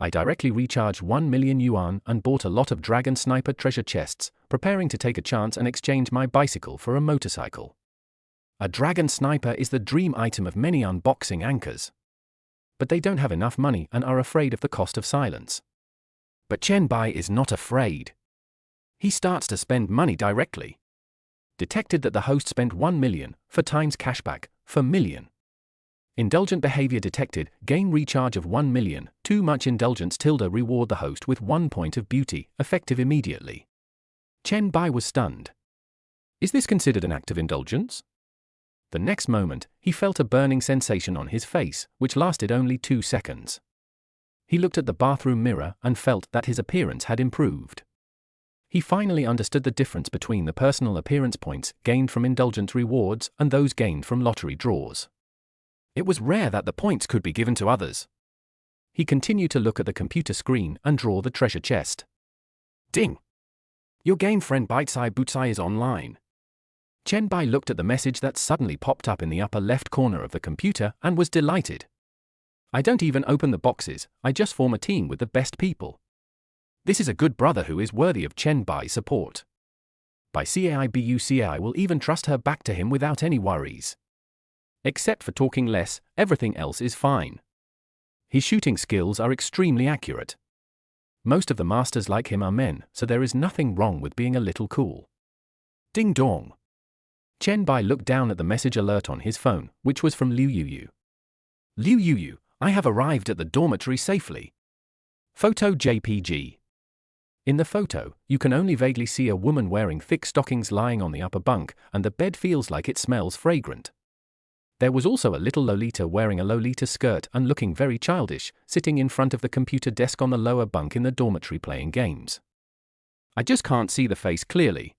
I directly recharged 1 million yuan and bought a lot of Dragon Sniper treasure chests, preparing to take a chance and exchange my bicycle for a motorcycle. A Dragon Sniper is the dream item of many unboxing anchors. But they don't have enough money and are afraid of the cost of silence. But Chen Bai is not afraid. He starts to spend money directly. Detected that the host spent 1 million, 4 times cashback, for million. Indulgent behavior detected, gain recharge of 1 million, too much indulgence / reward the host with 1 point of beauty, effective immediately. Chen Bai was stunned. Is this considered an act of indulgence? The next moment, he felt a burning sensation on his face, which lasted only 2 seconds. He looked at the bathroom mirror and felt that his appearance had improved. He finally understood the difference between the personal appearance points gained from indulgent rewards and those gained from lottery draws. It was rare that the points could be given to others. He continued to look at the computer screen and draw the treasure chest. Ding! Your game friend Bitesai Butsai is online. Chen Bai looked at the message that suddenly popped up in the upper left corner of the computer and was delighted. I don't even open the boxes, I just form a team with the best people. This is a good brother who is worthy of Chen Bai's support. By CAI will even trust her back to him without any worries. Except for talking less, everything else is fine. His shooting skills are extremely accurate. Most of the masters like him are men, so there is nothing wrong with being a little cool. Ding dong. Chen Bai looked down at the message alert on his phone, which was from Liu Yuyu. Liu Yuyu, I have arrived at the dormitory safely. Photo JPG. In the photo, you can only vaguely see a woman wearing thick stockings lying on the upper bunk, and the bed feels like it smells fragrant. There was also a little Lolita wearing a Lolita skirt and looking very childish, sitting in front of the computer desk on the lower bunk in the dormitory playing games. I just can't see the face clearly.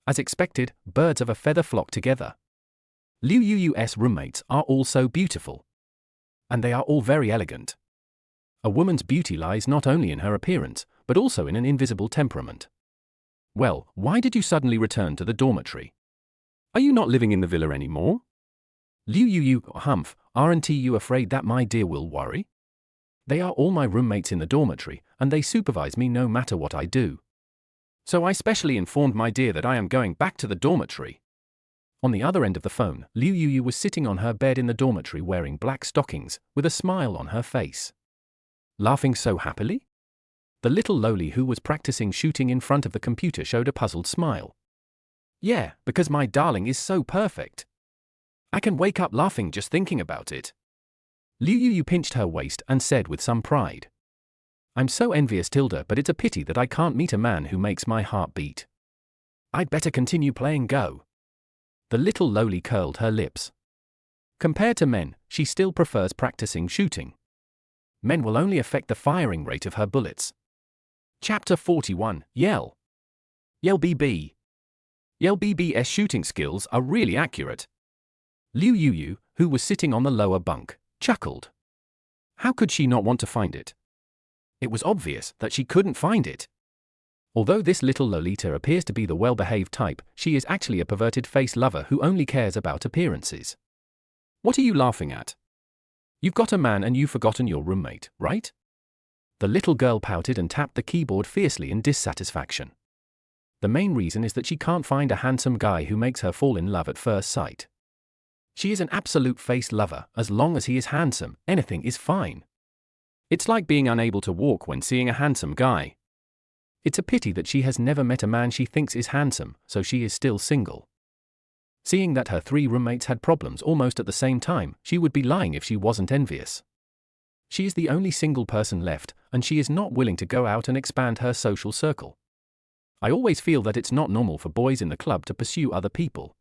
As expected, birds of a feather flock together. Liu Yuyu's roommates are all so beautiful. And they are all very elegant. A woman's beauty lies not only in her appearance, but also in an invisible temperament. Well, why did you suddenly return to the dormitory? Are you not living in the villa anymore? Liu Yuyu, humph, aren't you afraid that my dear will worry? They are all my roommates in the dormitory, and they supervise me no matter what I do. So I specially informed my dear that I am going back to the dormitory. On the other end of the phone, Liu Yuyu was sitting on her bed in the dormitory wearing black stockings, with a smile on her face. Laughing so happily? The little loli who was practicing shooting in front of the computer showed a puzzled smile. Yeah, because my darling is so perfect. I can wake up laughing just thinking about it. Liu Yuyu pinched her waist and said with some pride. I'm so envious, but it's a pity that I can't meet a man who makes my heart beat. I'd better continue playing Go. The little loli curled her lips. Compared to men, she still prefers practicing shooting. Men will only affect the firing rate of her bullets. Chapter 41, Yell. Yell BB. Yell BB's shooting skills are really accurate. Liu Yuyu, who was sitting on the lower bunk, chuckled. How could she not want to find it? It was obvious that she couldn't find it. Although this little Lolita appears to be the well-behaved type, she is actually a perverted face lover who only cares about appearances. What are you laughing at? You've got a man and you've forgotten your roommate, right? The little girl pouted and tapped the keyboard fiercely in dissatisfaction. The main reason is that she can't find a handsome guy who makes her fall in love at first sight. She is an absolute face lover. As long as he is handsome, anything is fine. It's like being unable to walk when seeing a handsome guy. It's a pity that she has never met a man she thinks is handsome, so she is still single. Seeing that her 3 roommates had problems almost at the same time, she would be lying if she wasn't envious. She is the only single person left, and she is not willing to go out and expand her social circle. I always feel that it's not normal for boys in the club to pursue other people.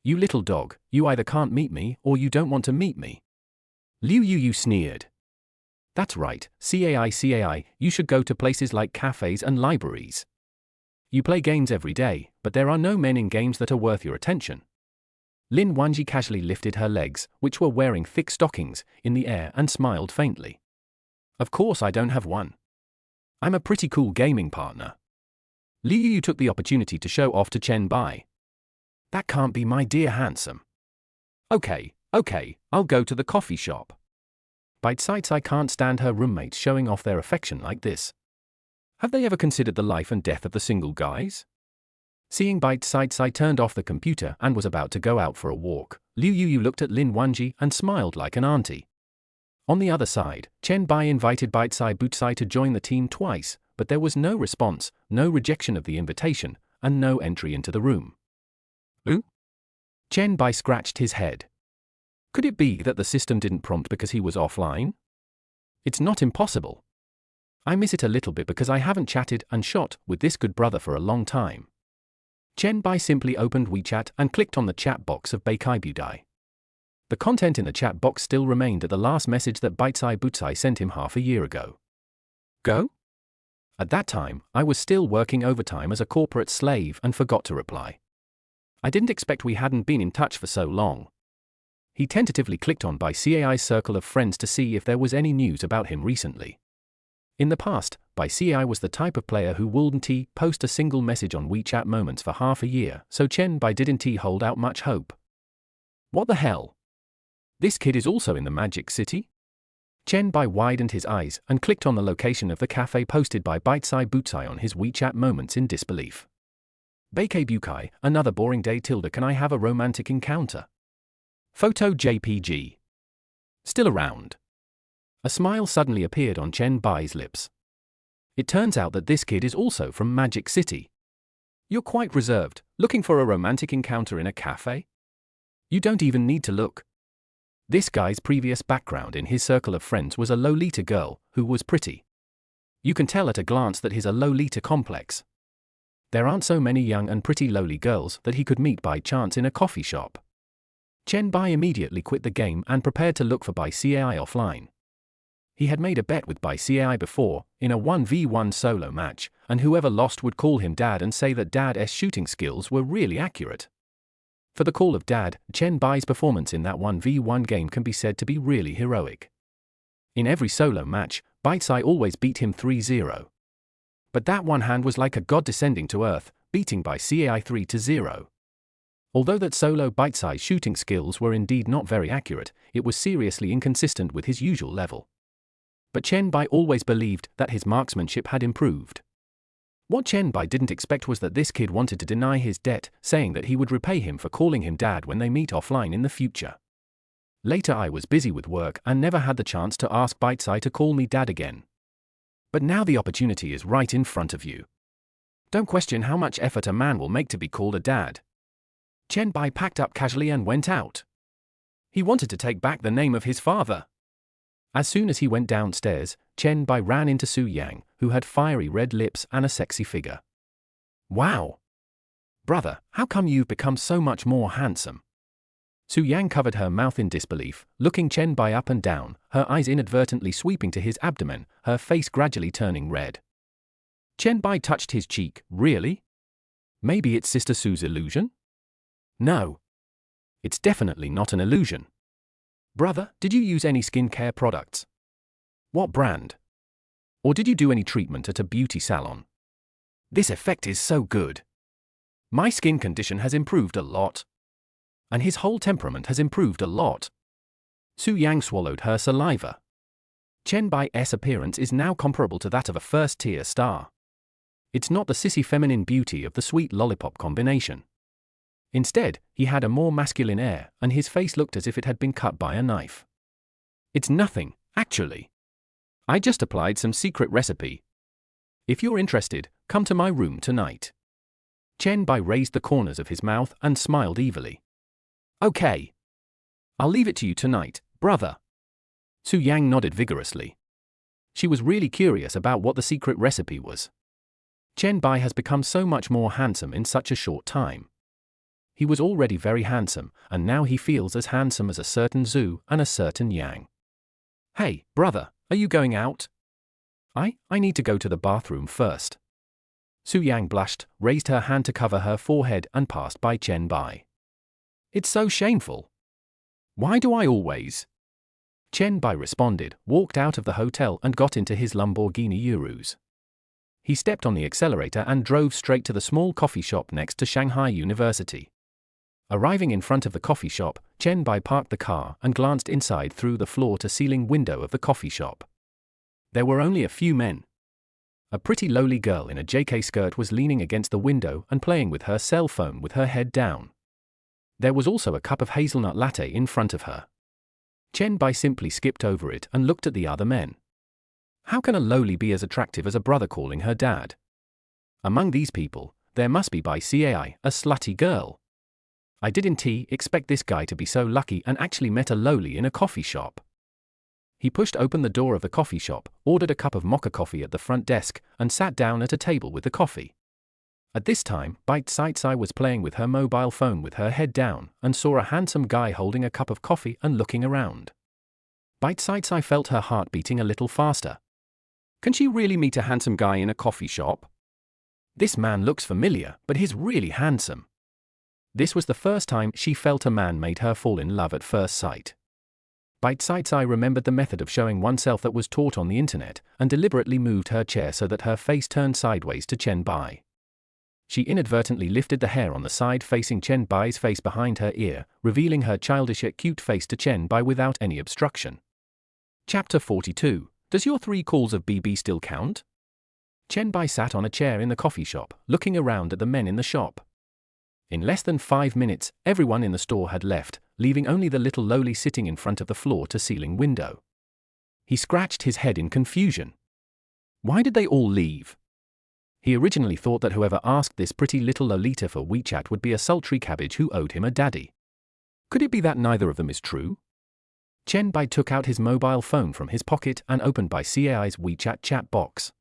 You little dog, you either can't meet me or you don't want to meet me. Liu Yuyu sneered. That's right, CAI, you should go to places like cafes and libraries. You play games every day, but there are no men in games that are worth your attention. Lin Wanji casually lifted her legs, which were wearing thick stockings, in the air and smiled faintly. Of course I don't have one. I'm a pretty cool gaming partner. Liu Yu took the opportunity to show off to Chen Bai. That can't be, my dear handsome. Okay, I'll go to the coffee shop. Bite-sides, I can't stand her roommates showing off their affection like this. Have they ever considered the life and death of the single guys? Seeing Bite-sides, I turned off the computer and was about to go out for a walk. Liu Yu looked at Lin Wanji and smiled like an auntie. On the other side, Chen Bai invited Bite-side Butsai to join the team twice, but there was no response, no rejection of the invitation, and no entry into the room. Who? Chen Bai scratched his head. Could it be that the system didn't prompt because he was offline? It's not impossible. I miss it a little bit because I haven't chatted and shot with this good brother for a long time. Chen Bai simply opened WeChat and clicked on the chat box of Beikai Budai. The content in the chat box still remained at the last message that Bite-side Butsai sent him half a year ago. Go? At that time, I was still working overtime as a corporate slave and forgot to reply. I didn't expect we hadn't been in touch for so long. He tentatively clicked on Bai Cai's circle of friends to see if there was any news about him recently. In the past, Bai Cai was the type of player who wouldn't post a single message on WeChat Moments for half a year, so Chen Bai didn't hold out much hope. What the hell? This kid is also in the Magic City? Chen Bai widened his eyes and clicked on the location of the cafe posted by Bite-side Butsai on his WeChat Moments in disbelief. Beikei Bukai, another boring day. Can I have a romantic encounter? Photo JPG. Still around. A smile suddenly appeared on Chen Bai's lips. It turns out that this kid is also from Magic City. You're quite reserved, looking for a romantic encounter in a cafe? You don't even need to look. This guy's previous background in his circle of friends was a Lolita girl who was pretty. You can tell at a glance that he's a Lolita complex. There aren't so many young and pretty lowly girls that he could meet by chance in a coffee shop. Chen Bai immediately quit the game and prepared to look for Bai Cai offline. He had made a bet with Bai Cai before, in a 1v1 solo match, and whoever lost would call him Dad and say that Dad's shooting skills were really accurate. For the call of Dad, Chen Bai's performance in that 1v1 game can be said to be really heroic. In every solo match, Bite-side always beat him 3-0. But that one hand was like a god descending to earth, beating Bai Cai 3-0. Although that solo Bite-side's shooting skills were indeed not very accurate, it was seriously inconsistent with his usual level. But Chen Bai always believed that his marksmanship had improved. What Chen Bai didn't expect was that this kid wanted to deny his debt, saying that he would repay him for calling him Dad when they meet offline in the future. Later, I was busy with work and never had the chance to ask Bite-side to call me Dad again. But now the opportunity is right in front of you. Don't question how much effort a man will make to be called a dad. Chen Bai packed up casually and went out. He wanted to take back the name of his father. As soon as he went downstairs, Chen Bai ran into Su Yang, who had fiery red lips and a sexy figure. Wow! Brother, how come you've become so much more handsome? Su Yang covered her mouth in disbelief, looking Chen Bai up and down, her eyes inadvertently sweeping to his abdomen, her face gradually turning red. Chen Bai touched his cheek. Really? Maybe it's Sister Su's illusion? No. It's definitely not an illusion. Brother, did you use any skincare products? What brand? Or did you do any treatment at a beauty salon? This effect is so good. My skin condition has improved a lot. And his whole temperament has improved a lot. Su Yang swallowed her saliva. Chen Bai's appearance is now comparable to that of a first-tier star. It's not the sissy feminine beauty of the sweet lollipop combination. Instead, he had a more masculine air, and his face looked as if it had been cut by a knife. It's nothing, actually. I just applied some secret recipe. If you're interested, come to my room tonight. Chen Bai raised the corners of his mouth and smiled evilly. Okay. I'll leave it to you tonight, brother. Su Yang nodded vigorously. She was really curious about what the secret recipe was. Chen Bai has become so much more handsome in such a short time. He was already very handsome, and now he feels as handsome as a certain Zhu and a certain Yang. Hey, brother, are you going out? I need to go to the bathroom first. Su Yang blushed, raised her hand to cover her forehead and passed by Chen Bai. It's so shameful. Why do I always? Chen Bai responded, walked out of the hotel and got into his Lamborghini Urus. He stepped on the accelerator and drove straight to the small coffee shop next to Shanghai University. Arriving in front of the coffee shop, Chen Bai parked the car and glanced inside through the floor-to-ceiling window of the coffee shop. There were only a few men. A pretty lowly girl in a JK skirt was leaning against the window and playing with her cell phone with her head down. There was also a cup of hazelnut latte in front of her. Chen Bai simply skipped over it and looked at the other men. How can a lowly be as attractive as a brother calling her dad? Among these people, there must be by Cai, a slutty girl. I didn't expect this guy to be so lucky and actually met a lowly in a coffee shop. He pushed open the door of the coffee shop, ordered a cup of mocha coffee at the front desk, and sat down at a table with the coffee. At this time, Bai Cai was playing with her mobile phone with her head down, and saw a handsome guy holding a cup of coffee and looking around. Bai Cai felt her heart beating a little faster. Can she really meet a handsome guy in a coffee shop? This man looks familiar, but he's really handsome. This was the first time she felt a man made her fall in love at first sight. Bai Cai remembered the method of showing oneself that was taught on the internet, and deliberately moved her chair so that her face turned sideways to Chen Bai. She inadvertently lifted the hair on the side facing Chen Bai's face behind her ear, revealing her childish yet cute face to Chen Bai without any obstruction. Chapter 42. Does your 3 calls of BB still count? Chen Bai sat on a chair in the coffee shop, looking around at the men in the shop. In less than 5 minutes, everyone in the store had left, leaving only the little lowly sitting in front of the floor-to-ceiling window. He scratched his head in confusion. Why did they all leave? He originally thought that whoever asked this pretty little Lolita for WeChat would be a sultry cabbage who owed him a daddy. Could it be that neither of them is true? Chen Bai took out his mobile phone from his pocket and opened Bai Cai's WeChat chat box.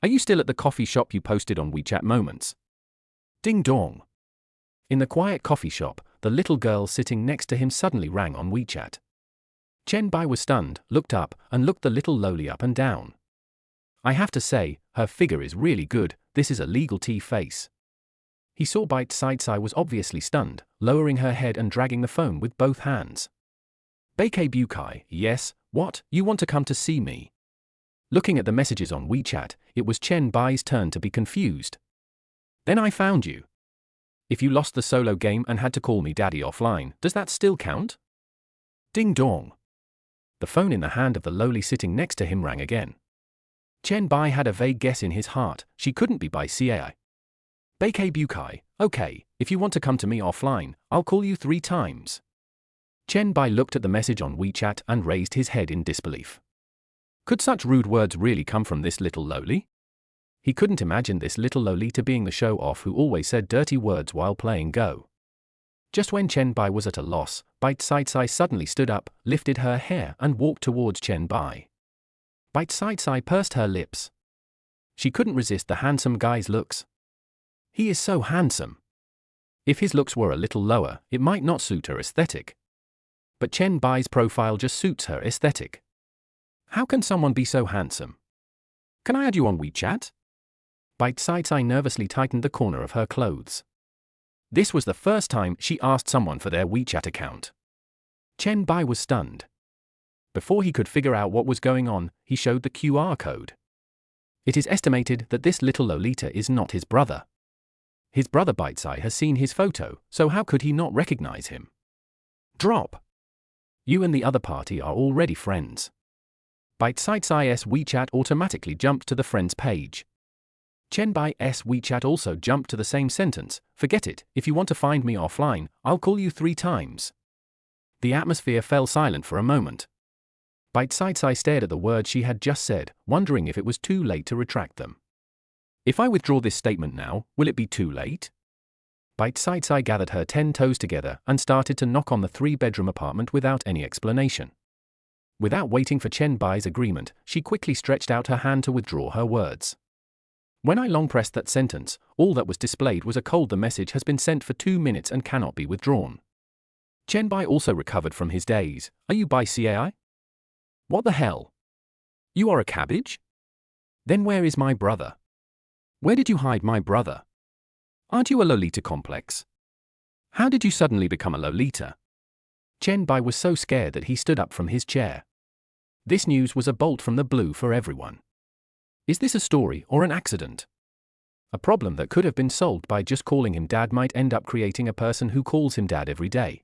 Are you still at the coffee shop you posted on WeChat moments? Ding dong. In the quiet coffee shop, the little girl sitting next to him suddenly rang on WeChat. Chen Bai was stunned, looked up, and looked the little lowly up and down. I have to say, her figure is really good, this is a legal face. He saw Bai Cai was obviously stunned, lowering her head and dragging the phone with both hands. Beike Bukai, yes, what, you want to come to see me? Looking at the messages on WeChat, it was Chen Bai's turn to be confused. Then I found you. If you lost the solo game and had to call me daddy offline, does that still count? Ding dong. The phone in the hand of the lowly sitting next to him rang again. Chen Bai had a vague guess in his heart, she couldn't be Bai Cai. Beike Bukai, okay, if you want to come to me offline, I'll call you 3 times. Chen Bai looked at the message on WeChat and raised his head in disbelief. Could such rude words really come from this little lowly? He couldn't imagine this little Lolita being the show-off who always said dirty words while playing Go. Just when Chen Bai was at a loss, Bai Cai suddenly stood up, lifted her hair and walked towards Chen Bai. Bai Cai pursed her lips. She couldn't resist the handsome guy's looks. He is so handsome. If his looks were a little lower, it might not suit her aesthetic. But Chen Bai's profile just suits her aesthetic. How can someone be so handsome? Can I add you on WeChat? Bai Cai nervously tightened the corner of her clothes. This was the first time she asked someone for their WeChat account. Chen Bai was stunned. Before he could figure out what was going on, he showed the QR code. It is estimated that this little Lolita is not his brother. His brother Bai Cai has seen his photo, so how could he not recognize him? Drop. You and the other party are already friends. Bai Cai's WeChat automatically jumped to the friends page. Chen Bai's WeChat also jumped to the same sentence, forget it, if you want to find me offline, I'll call you 3 times. The atmosphere fell silent for a moment. Bai Cai stared at the words she had just said, wondering if it was too late to retract them. If I withdraw this statement now, will it be too late? Bai Cai gathered her 10 toes together and started to knock on the 3-bedroom apartment without any explanation. Without waiting for Chen Bai's agreement, she quickly stretched out her hand to withdraw her words. When I long pressed that sentence, all that was displayed was a cold "the message has been sent for 2 minutes and cannot be withdrawn." Chen Bai also recovered from his daze. Are you Bai Cai? What the hell? You are a cabbage? Then where is my brother? Where did you hide my brother? Aren't you a Lolita complex? How did you suddenly become a Lolita? Chen Bai was so scared that he stood up from his chair. This news was a bolt from the blue for everyone. Is this a story or an accident? A problem that could have been solved by just calling him dad might end up creating a person who calls him dad every day.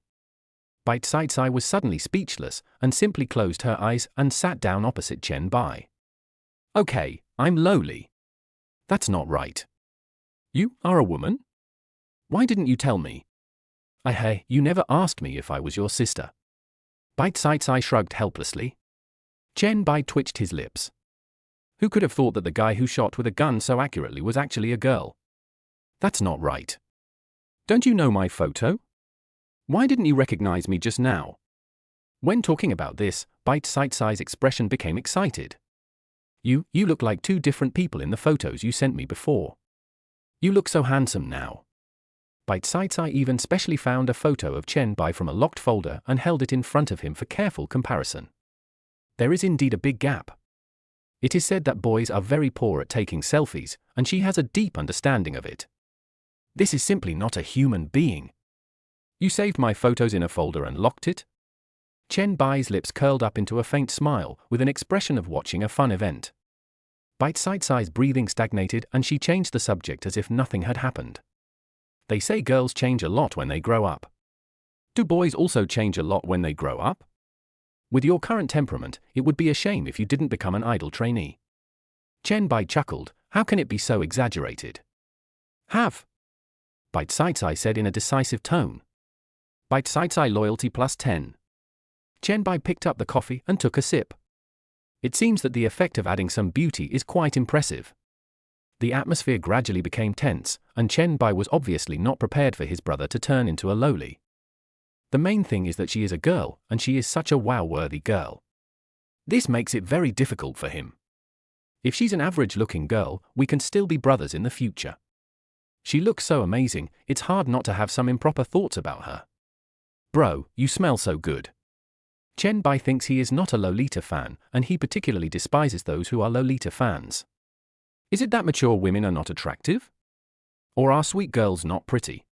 Bite-Sized was suddenly speechless and simply closed her eyes and sat down opposite Chen Bai. Okay, I'm lowly. That's not right. You are a woman? Why didn't you tell me? Hey, you never asked me if I was your sister. Bite-Sized shrugged helplessly. Chen Bai twitched his lips. Who could have thought that the guy who shot with a gun so accurately was actually a girl? That's not right. Don't you know my photo? Why didn't you recognize me just now? When talking about this, Bite-Sized's expression became excited. You look like two different people in the photos you sent me before. You look so handsome now. Bite-Sized even specially found a photo of Chen Bai from a locked folder and held it in front of him for careful comparison. There is indeed a big gap. It is said that boys are very poor at taking selfies, and she has a deep understanding of it. This is simply not a human being. You saved my photos in a folder and locked it? Chen Bai's lips curled up into a faint smile, with an expression of watching a fun event. Bite-Sized's breathing stagnated and she changed the subject as if nothing had happened. They say girls change a lot when they grow up. Do boys also change a lot when they grow up? With your current temperament, it would be a shame if you didn't become an idol trainee. Chen Bai chuckled. How can it be so exaggerated? Have. Bite-Sized said in a decisive tone. Bite-Sized loyalty plus 10. Chen Bai picked up the coffee and took a sip. It seems that the effect of adding some beauty is quite impressive. The atmosphere gradually became tense, and Chen Bai was obviously not prepared for his brother to turn into a lowly. The main thing is that she is a girl, and she is such a wow-worthy girl. This makes it very difficult for him. If she's an average-looking girl, we can still be brothers in the future. She looks so amazing, it's hard not to have some improper thoughts about her. Bro, you smell so good. Chen Bai thinks he is not a Lolita fan, and he particularly despises those who are Lolita fans. Is it that mature women are not attractive? Or are sweet girls not pretty?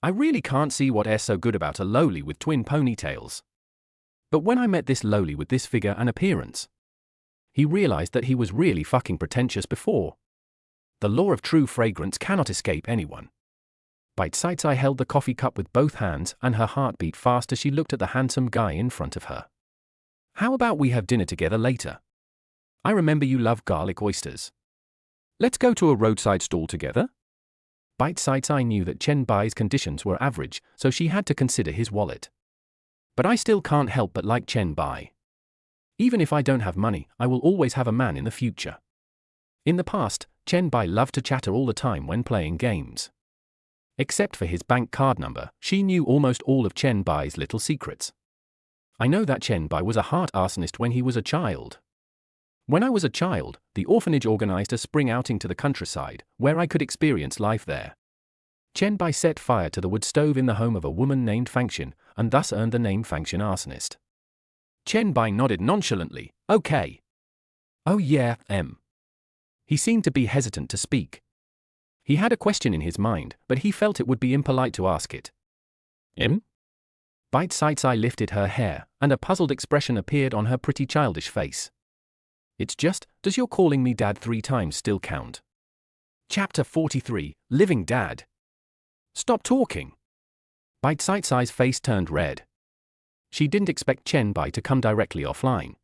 I really can't see what is so good about a lowly with twin ponytails. But when I met this lowly with this figure and appearance, he realized that he was really fucking pretentious before. The law of true fragrance cannot escape anyone. Bite-Sized held the coffee cup with both hands and her heart beat fast as she looked at the handsome guy in front of her. How about we have dinner together later? I remember you love garlic oysters. Let's go to a roadside stall together? Bite-Sized knew that Chen Bai's conditions were average, so she had to consider his wallet. But I still can't help but like Chen Bai. Even if I don't have money, I will always have a man in the future. In the past, Chen Bai loved to chatter all the time when playing games. Except for his bank card number, she knew almost all of Chen Bai's little secrets. I know that Chen Bai was a heart arsonist when he was a child. When I was a child, the orphanage organized a spring outing to the countryside, where I could experience life there. Chen Bai set fire to the wood stove in the home of a woman named Fangxian, and thus earned the name Fangxian Arsonist. Chen Bai nodded nonchalantly. Okay. Oh yeah, He seemed to be hesitant to speak. He had a question in his mind, but he felt it would be impolite to ask it. Bite-Sized lifted her hair, and a puzzled expression appeared on her pretty childish face. It's just, does your calling me dad 3 times still count? Chapter 43, Living Dad. Stop talking. Bite-Sized's face turned red. She didn't expect Chen Bai to come directly offline.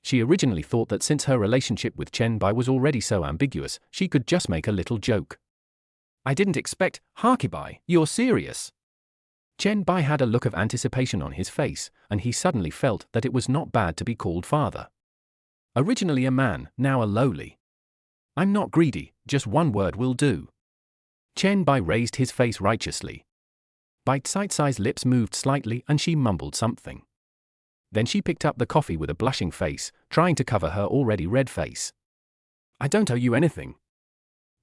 She originally thought that since her relationship with Chen Bai was already so ambiguous, she could just make a little joke. I didn't expect, Hakibai, you're serious. Chen Bai had a look of anticipation on his face, and he suddenly felt that it was not bad to be called father. Originally a man, now a lowly. I'm not greedy, just one word will do. Chen Bai raised his face righteously. Bite-Sized's lips moved slightly and she mumbled something. Then she picked up the coffee with a blushing face, trying to cover her already red face. I don't owe you anything.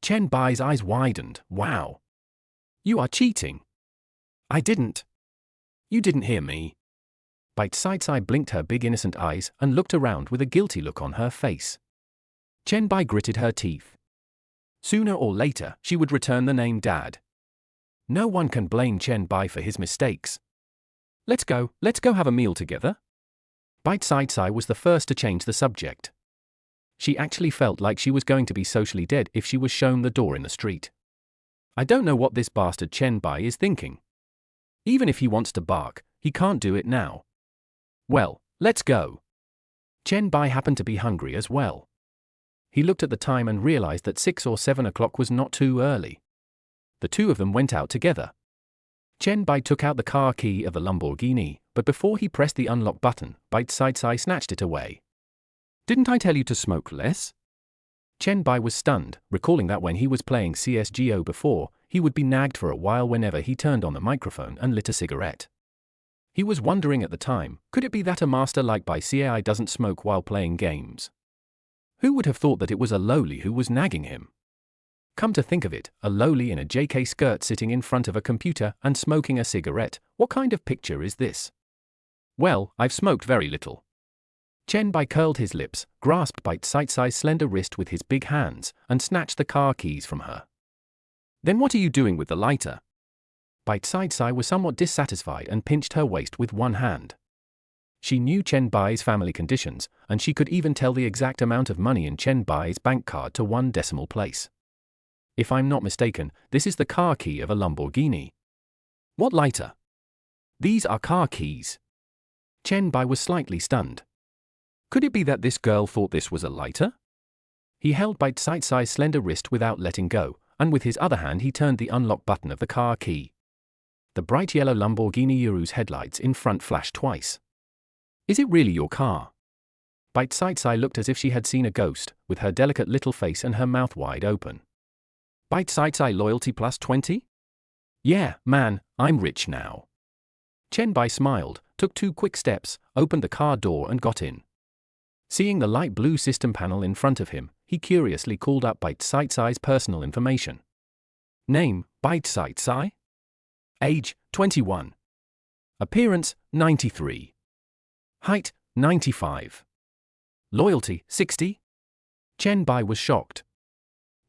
Chen Bai's eyes widened. Wow. You are cheating. I didn't. You didn't hear me. Bite-Sized blinked her big innocent eyes and looked around with a guilty look on her face. Chen Bai gritted her teeth. Sooner or later, she would return the name Dad. No one can blame Chen Bai for his mistakes. Let's go have a meal together. Bite-Sized was the first to change the subject. She actually felt like she was going to be socially dead if she was shown the door in the street. I don't know what this bastard Chen Bai is thinking. Even if he wants to bark, he can't do it now. Well, let's go. Chen Bai happened to be hungry as well. He looked at the time and realized that 6 or 7 o'clock was not too early. The two of them went out together. Chen Bai took out the car key of the Lamborghini, but before he pressed the unlock button, Sai snatched it away. Didn't I tell you to smoke less? Chen Bai was stunned, recalling that when he was playing CSGO before, he would be nagged for a while whenever he turned on the microphone and lit a cigarette. He was wondering at the time, could it be that a master like Bai Cai doesn't smoke while playing games? Who would have thought that it was a lowly who was nagging him? Come to think of it, a lowly in a JK skirt sitting in front of a computer and smoking a cigarette, what kind of picture is this? Well, I've smoked very little. Chen Bai curled his lips, grasped Bai Cai's slender wrist with his big hands, and snatched the car keys from her. Then what are you doing with the lighter? Bai Cai was somewhat dissatisfied and pinched her waist with one hand. She knew Chen Bai's family conditions, and she could even tell the exact amount of money in Chen Bai's bank card to one decimal place. If I'm not mistaken, this is the car key of a Lamborghini. What lighter? These are car keys. Chen Bai was slightly stunned. Could it be that this girl thought this was a lighter? He held Bai Cai's slender wrist without letting go, and with his other hand he turned the unlock button of the car key. The bright yellow Lamborghini Uru's headlights in front flashed twice. Is it really your car? Bai Cai looked as if she had seen a ghost, with her delicate little face and her mouth wide open. Bai Cai loyalty plus 20? Yeah, man, I'm rich now. Chen Bai smiled, took 2 quick steps, opened the car door and got in. Seeing the light blue system panel in front of him, he curiously called up Bai Cai's personal information. Name, Bai Cai. Age, 21. Appearance, 93. Height, 95. Loyalty, 60. Chen Bai was shocked.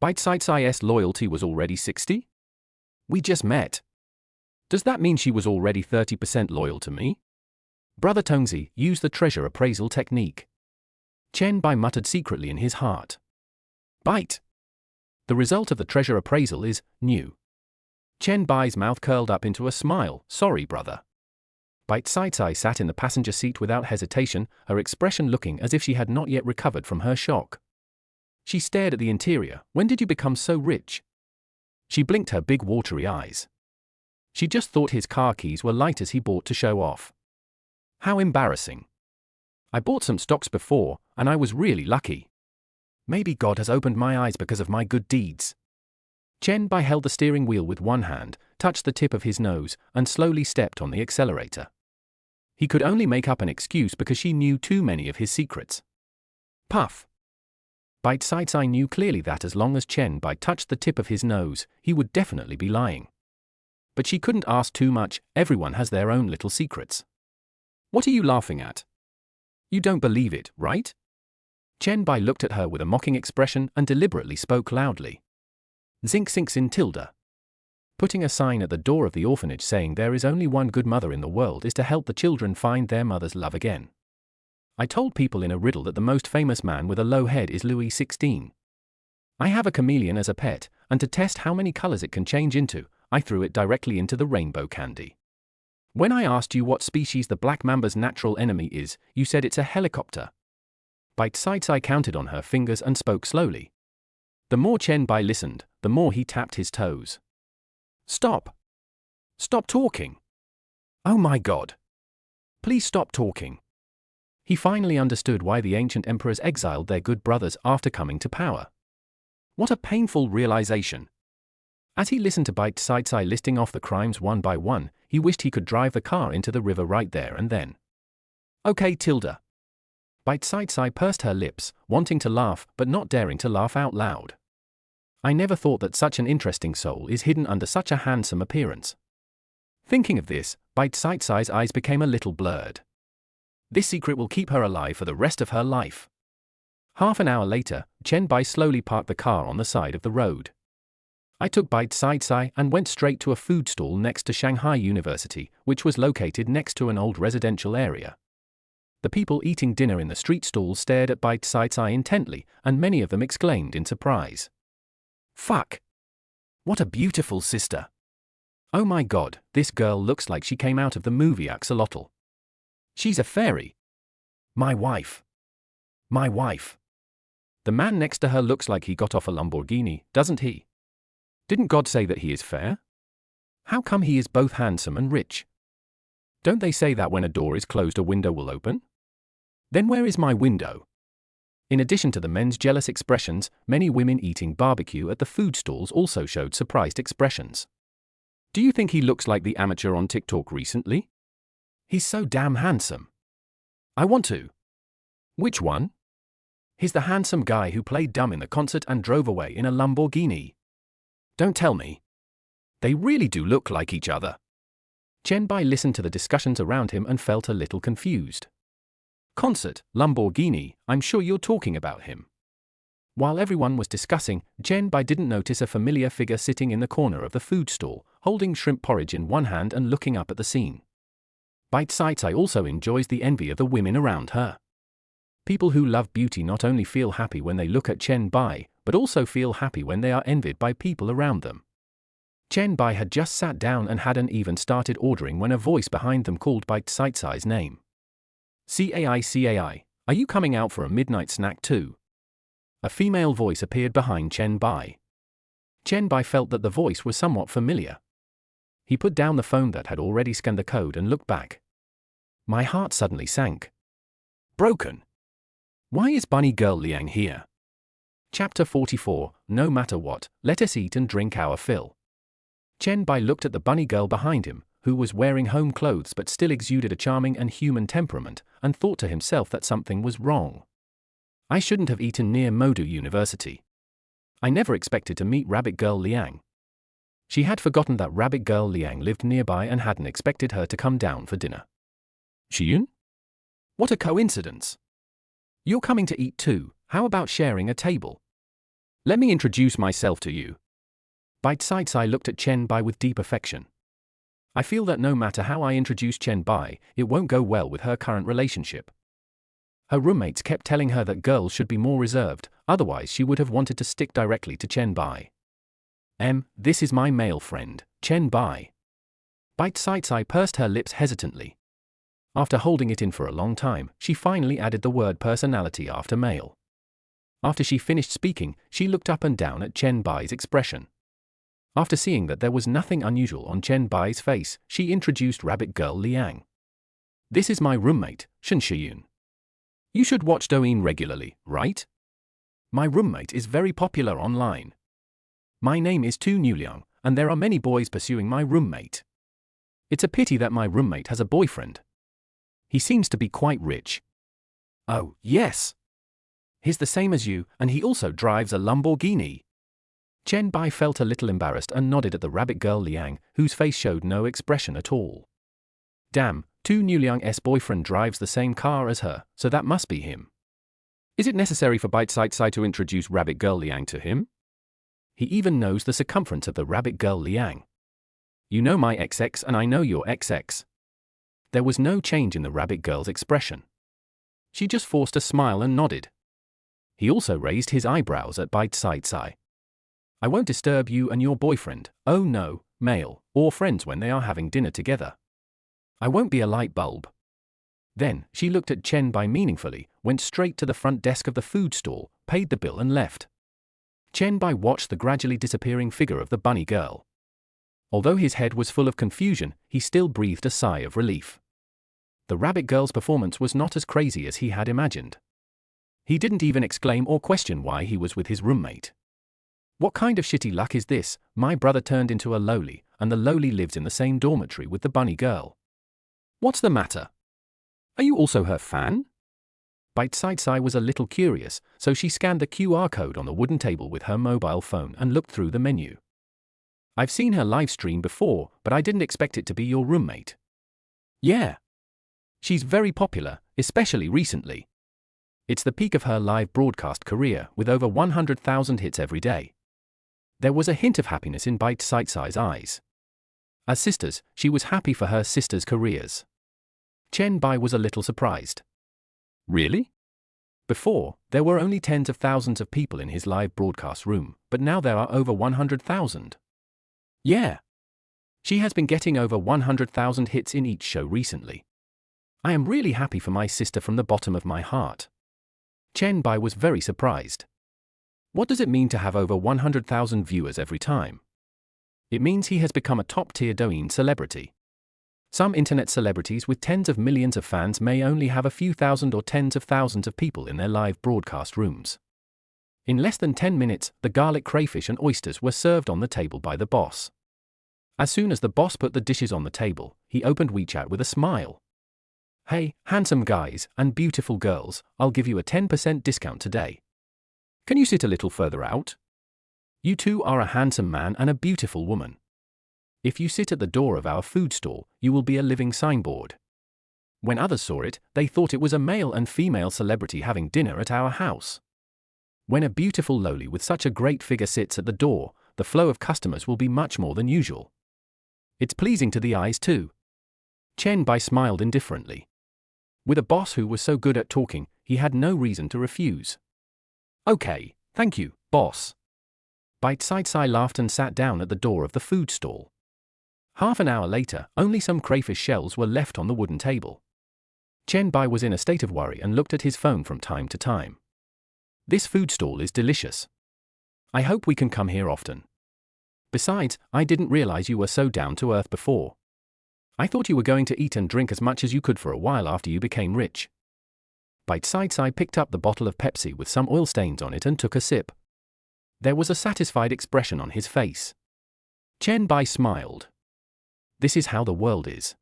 Bai Cai's loyalty was already 60? We just met. Does that mean she was already 30% loyal to me? Brother Tongzi, use the treasure appraisal technique. Chen Bai muttered secretly in his heart. Bite. The result of the treasure appraisal is new. Chen Bai's mouth curled up into a smile. Sorry, brother. Bai Cai sat in the passenger seat without hesitation, her expression looking as if she had not yet recovered from her shock. She stared at the interior. When did you become so rich? She blinked her big watery eyes. She just thought his car keys were lighters he bought to show off. How embarrassing. I bought some stocks before, and I was really lucky. Maybe God has opened my eyes because of my good deeds. Chen Bai held the steering wheel with one hand, touched the tip of his nose, and slowly stepped on the accelerator. He could only make up an excuse because she knew too many of his secrets. Puff. Bai Cai knew clearly that as long as Chen Bai touched the tip of his nose, he would definitely be lying. But she couldn't ask too much, everyone has their own little secrets. What are you laughing at? You don't believe it, right? Chen Bai looked at her with a mocking expression and deliberately spoke loudly. Zink sinks in tilde. Putting a sign at the door of the orphanage saying there is only one good mother in the world is to help the children find their mother's love again. I told people in a riddle that the most famous man with a low head is Louis XVI. I have a chameleon as a pet, and to test how many colors it can change into, I threw it directly into the rainbow candy. When I asked you what species the black mamba's natural enemy is, you said it's a helicopter. Bai Cai counted on her fingers and spoke slowly. The more Chen Bai listened, the more he tapped his toes. Stop. Stop talking. Oh my God. Please stop talking. He finally understood why the ancient emperors exiled their good brothers after coming to power. What a painful realization. As he listened to Bai Cai listing off the crimes one by one, he wished he could drive the car into the river right there and then. Okay, tilde. Bai Cai pursed her lips, wanting to laugh but not daring to laugh out loud. I never thought that such an interesting soul is hidden under such a handsome appearance. Thinking of this, Bai Cai's eyes became a little blurred. This secret will keep her alive for the rest of her life. Half an hour later, Chen Bai slowly parked the car on the side of the road. I took Bai Cai and went straight to a food stall next to Shanghai University, which was located next to an old residential area. The people eating dinner in the street stalls stared at Bite-Side's eye intently, and many of them exclaimed in surprise. "Fuck! What a beautiful sister! Oh my god, this girl looks like she came out of the movie Axolotl. She's a fairy. My wife. My wife. The man next to her looks like he got off a Lamborghini, doesn't he? Didn't God say that he is fair? How come he is both handsome and rich? Don't they say that when a door is closed a window will open? Then where is my window?" In addition to the men's jealous expressions, many women eating barbecue at the food stalls also showed surprised expressions. "Do you think he looks like the amateur on TikTok recently? He's so damn handsome. I want to." "Which one?" "He's the handsome guy who played dumb in the concert and drove away in a Lamborghini." "Don't tell me. They really do look like each other." Chen Bai listened to the discussions around him and felt a little confused. "Concert, Lamborghini, I'm sure you're talking about him." While everyone was discussing, Chen Bai didn't notice a familiar figure sitting in the corner of the food stall, holding shrimp porridge in one hand and looking up at the scene. Bite-Side's eye also enjoys the envy of the women around her. People who love beauty not only feel happy when they look at Chen Bai, but also feel happy when they are envied by people around them. Chen Bai had just sat down and hadn't even started ordering when a voice behind them called Bite-Side's eye's name. "Cai, are you coming out for a midnight snack too?" A female voice appeared behind Chen Bai. Chen Bai felt that the voice was somewhat familiar. He put down the phone that had already scanned the code and looked back. My heart suddenly sank. Broken. Why is Bunny Girl Liang here? Chapter 44, No matter what, let us eat and drink our fill. Chen Bai looked at the bunny girl behind him, who was wearing home clothes but still exuded a charming and human temperament, and thought to himself that something was wrong. I shouldn't have eaten near Modu University. I never expected to meet Rabbit Girl Liang. She had forgotten that Rabbit Girl Liang lived nearby and hadn't expected her to come down for dinner. Shiyun? What a coincidence. You're coming to eat too, how about sharing a table? Let me introduce myself to you. Bite-Side's eye looked at Chen Bai with deep affection. I feel that no matter how I introduce Chen Bai, it won't go well with her current relationship. Her roommates kept telling her that girls should be more reserved, otherwise she would have wanted to stick directly to Chen Bai. This is my male friend, Chen Bai. Bite-Side's eye pursed her lips hesitantly. After holding it in for a long time, she finally added the word personality after male. After she finished speaking, she looked up and down at Chen Bai's expression. After seeing that there was nothing unusual on Chen Bai's face, she introduced Rabbit Girl Liang. This is my roommate, Shen Shiyun. You should watch Douyin regularly, right? My roommate is very popular online. My name is Tu Nuliang, and there are many boys pursuing my roommate. It's a pity that my roommate has a boyfriend. He seems to be quite rich. Oh, yes. He's the same as you, and he also drives a Lamborghini. Chen Bai felt a little embarrassed and nodded at the Rabbit Girl Liang, whose face showed no expression at all. Damn, Tu Nuliang's boyfriend drives the same car as her, so that must be him. Is it necessary for Bite-Side's eye to introduce Rabbit Girl Liang to him? He even knows the circumference of the Rabbit Girl Liang. You know my XX and I know your XX. There was no change in the Rabbit Girl's expression. She just forced a smile and nodded. He also raised his eyebrows at Bite-Side's eye. I won't disturb you and your boyfriend, oh no, male, or friends when they are having dinner together. I won't be a light bulb. Then, she looked at Chen Bai meaningfully, went straight to the front desk of the food stall, paid the bill and left. Chen Bai watched the gradually disappearing figure of the bunny girl. Although his head was full of confusion, he still breathed a sigh of relief. The rabbit girl's performance was not as crazy as he had imagined. He didn't even exclaim or question why he was with his roommate. What kind of shitty luck is this? My brother turned into a lowly, and the lowly lives in the same dormitory with the bunny girl. What's the matter? Are you also her fan? Bite-Side's eye was a little curious, so she scanned the QR code on the wooden table with her mobile phone and looked through the menu. I've seen her live stream before, but I didn't expect it to be your roommate. Yeah. She's very popular, especially recently. It's the peak of her live broadcast career, with over 100,000 hits every day. There was a hint of happiness in Bite-Side's eyes. As sisters, she was happy for her sisters' careers. Chen Bai was a little surprised. Really? Before, there were only tens of thousands of people in his live broadcast room, but now there are over 100,000. Yeah. She has been getting over 100,000 hits in each show recently. I am really happy for my sister from the bottom of my heart. Chen Bai was very surprised. What does it mean to have over 100,000 viewers every time? It means he has become a top-tier Douyin celebrity. Some internet celebrities with tens of millions of fans may only have a few thousand or tens of thousands of people in their live broadcast rooms. In less than 10 minutes, the garlic crayfish and oysters were served on the table by the boss. As soon as the boss put the dishes on the table, he opened WeChat with a smile. "Hey, handsome guys and beautiful girls, I'll give you a 10% discount today. Can you sit a little further out? You two are a handsome man and a beautiful woman. If you sit at the door of our food stall, you will be a living signboard." When others saw it, they thought it was a male and female celebrity having dinner at our house. When a beautiful loli with such a great figure sits at the door, the flow of customers will be much more than usual. It's pleasing to the eyes too. Chen Bai smiled indifferently. With a boss who was so good at talking, he had no reason to refuse. "Okay, thank you, boss." Bai Sai laughed and sat down at the door of the food stall. Half an hour later, only some crayfish shells were left on the wooden table. Chen Bai was in a state of worry and looked at his phone from time to time. "This food stall is delicious. I hope we can come here often. Besides, I didn't realize you were so down to earth before. I thought you were going to eat and drink as much as you could for a while after you became rich." Bai Sai picked up the bottle of Pepsi with some oil stains on it and took a sip. There was a satisfied expression on his face. Chen Bai smiled. This is how the world is.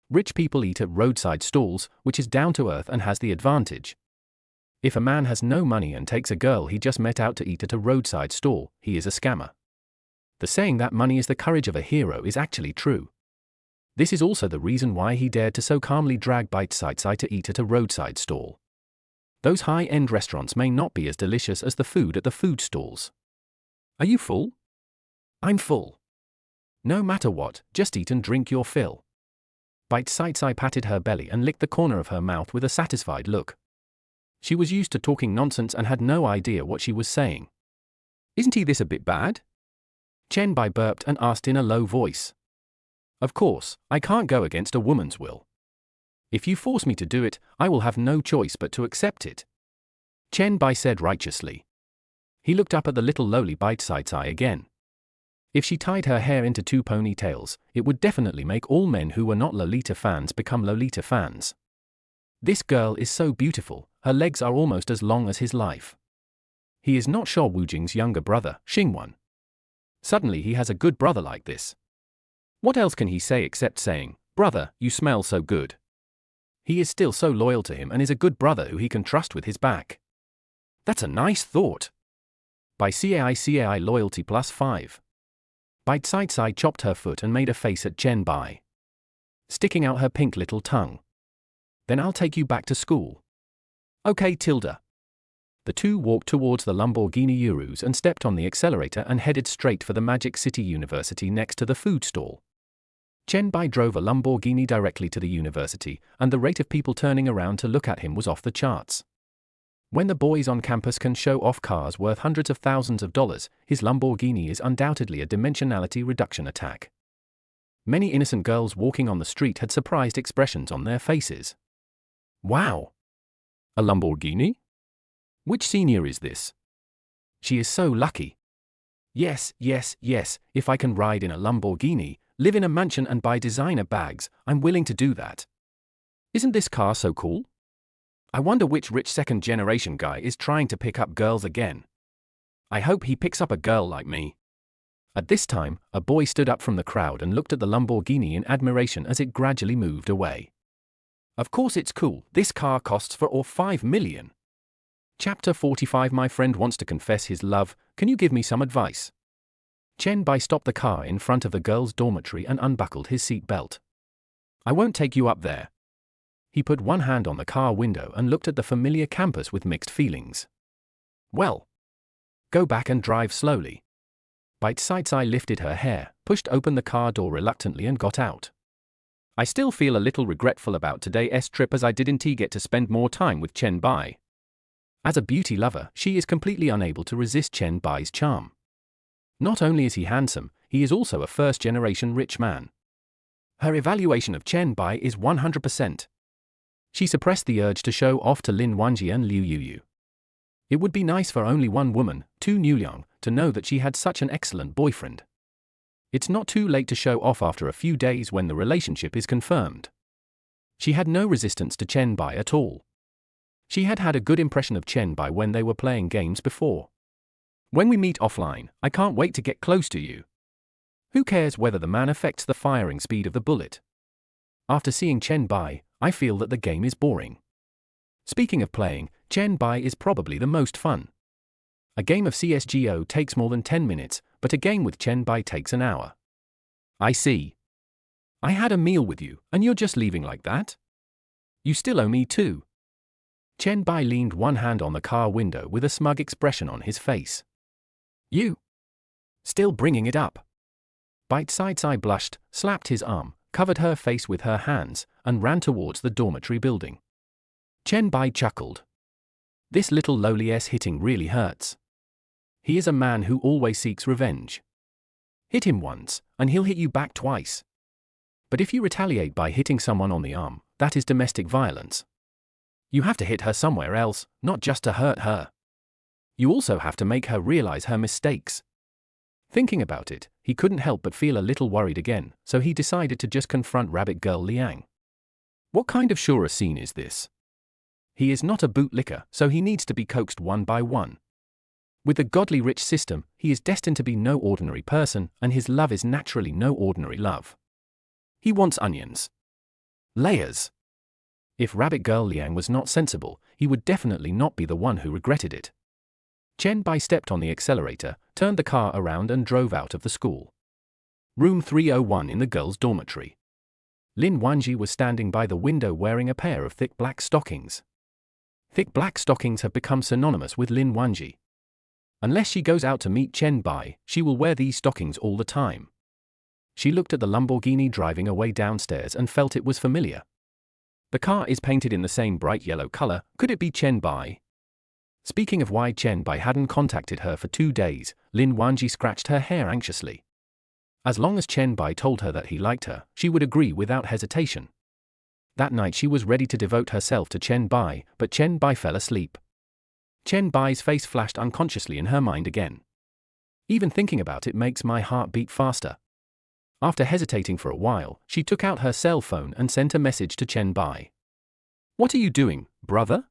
Rich people eat at roadside stalls, which is down to earth and has the advantage. If a man has no money and takes a girl he just met out to eat at a roadside stall, he is a scammer. The saying that money is the courage of a hero is actually true. This is also the reason why he dared to so calmly drag Bai Sai to eat at a roadside stall. Those high-end restaurants may not be as delicious as the food at the food stalls. "Are you full?" "I'm full. No matter what, just eat and drink your fill." Bai Sai patted her belly and licked the corner of her mouth with a satisfied look. She was used to talking nonsense and had no idea what she was saying. "Isn't this a bit bad?" Chen Bai burped and asked in a low voice. "Of course, I can't go against a woman's will. If you force me to do it, I will have no choice but to accept it," Chen Bai said righteously. He looked up at the little lowly Bai Sai again. If she tied her hair into 2 ponytails, it would definitely make all men who were not Lolita fans become Lolita fans. This girl is so beautiful, her legs are almost as long as his life. He is not Shuo Wujing's younger brother, Xingwan. Suddenly he has a good brother like this. What else can he say except saying, "Brother, you smell so good"? He is still so loyal to him and is a good brother who he can trust with his back. That's a nice thought. By CAI loyalty +5. Bai Sai chopped her foot and made a face at Chen Bai, sticking out her pink little tongue. "Then I'll take you back to school." "Okay, Tilda." The two walked towards the Lamborghini Urus and stepped on the accelerator and headed straight for the Magic City University next to the food stall. Chen Bai drove a Lamborghini directly to the university, and the rate of people turning around to look at him was off the charts. When the boys on campus can show off cars worth hundreds of thousands of dollars, his Lamborghini is undoubtedly a dimensionality reduction attack. Many innocent girls walking on the street had surprised expressions on their faces. "Wow! A Lamborghini? Which senior is this? She is so lucky. Yes, if I can ride in a Lamborghini, live in a mansion and buy designer bags, I'm willing to do that. Isn't this car so cool? I wonder which rich second-generation guy is trying to pick up girls again. I hope he picks up a girl like me." At this time, a boy stood up from the crowd and looked at the Lamborghini in admiration as it gradually moved away. "Of course it's cool, this car costs $5 million. Chapter 45. My friend wants to confess his love, can you give me some advice?" Chen Bai stopped the car in front of the girls' dormitory and unbuckled his seat belt. "I won't take you up there." He put one hand on the car window and looked at the familiar campus with mixed feelings. "Well, go back and drive slowly." Bai Sai lifted her hair, pushed open the car door reluctantly and got out. I still feel a little regretful about today's trip as I didn't get to spend more time with Chen Bai. As a beauty lover, she is completely unable to resist Chen Bai's charm. Not only is he handsome, he is also a first-generation rich man. Her evaluation of Chen Bai is 100%. She suppressed the urge to show off to Lin Wanji and Liu Yuyu. It would be nice for only one woman, Tu Nuyang, to know that she had such an excellent boyfriend. It's not too late to show off after a few days when the relationship is confirmed. She had no resistance to Chen Bai at all. She had had a good impression of Chen Bai when they were playing games before. When we meet offline, I can't wait to get close to you. Who cares whether the man affects the firing speed of the bullet? After seeing Chen Bai, I feel that the game is boring. Speaking of playing, Chen Bai is probably the most fun. A game of CSGO takes more than 10 minutes, but a game with Chen Bai takes an hour. I see. I had a meal with you, and you're just leaving like that? You still owe me too. Chen Bai leaned one hand on the car window with a smug expression on his face. You? Still bringing it up? Bite-Sides blushed, slapped his arm, covered her face with her hands, and ran towards the dormitory building. Chen Bai chuckled. This little lowly hitting really hurts. He is a man who always seeks revenge. Hit him once, and he'll hit you back twice. But if you retaliate by hitting someone on the arm, that is domestic violence. You have to hit her somewhere else, not just to hurt her. You also have to make her realize her mistakes. Thinking about it, he couldn't help but feel a little worried again, so he decided to just confront Rabbit Girl Liang. What kind of Shura scene is this? He is not a bootlicker, so he needs to be coaxed one by one. With the godly rich system, he is destined to be no ordinary person, and his love is naturally no ordinary love. He wants onions. Layers. If Rabbit Girl Liang was not sensible, he would definitely not be the one who regretted it. Chen Bai stepped on the accelerator, turned the car around and drove out of the school. Room 301 in the girls' dormitory. Lin Wanji was standing by the window wearing a pair of thick black stockings. Thick black stockings have become synonymous with Lin Wanji. Unless she goes out to meet Chen Bai, she will wear these stockings all the time. She looked at the Lamborghini driving away downstairs and felt it was familiar. The car is painted in the same bright yellow color. Could it be Chen Bai? Speaking of why Chen Bai hadn't contacted her for 2 days, Lin Wanji scratched her hair anxiously. As long as Chen Bai told her that he liked her, she would agree without hesitation. That night she was ready to devote herself to Chen Bai, but Chen Bai fell asleep. Chen Bai's face flashed unconsciously in her mind again. Even thinking about it makes my heart beat faster. After hesitating for a while, she took out her cell phone and sent a message to Chen Bai. What are you doing, brother?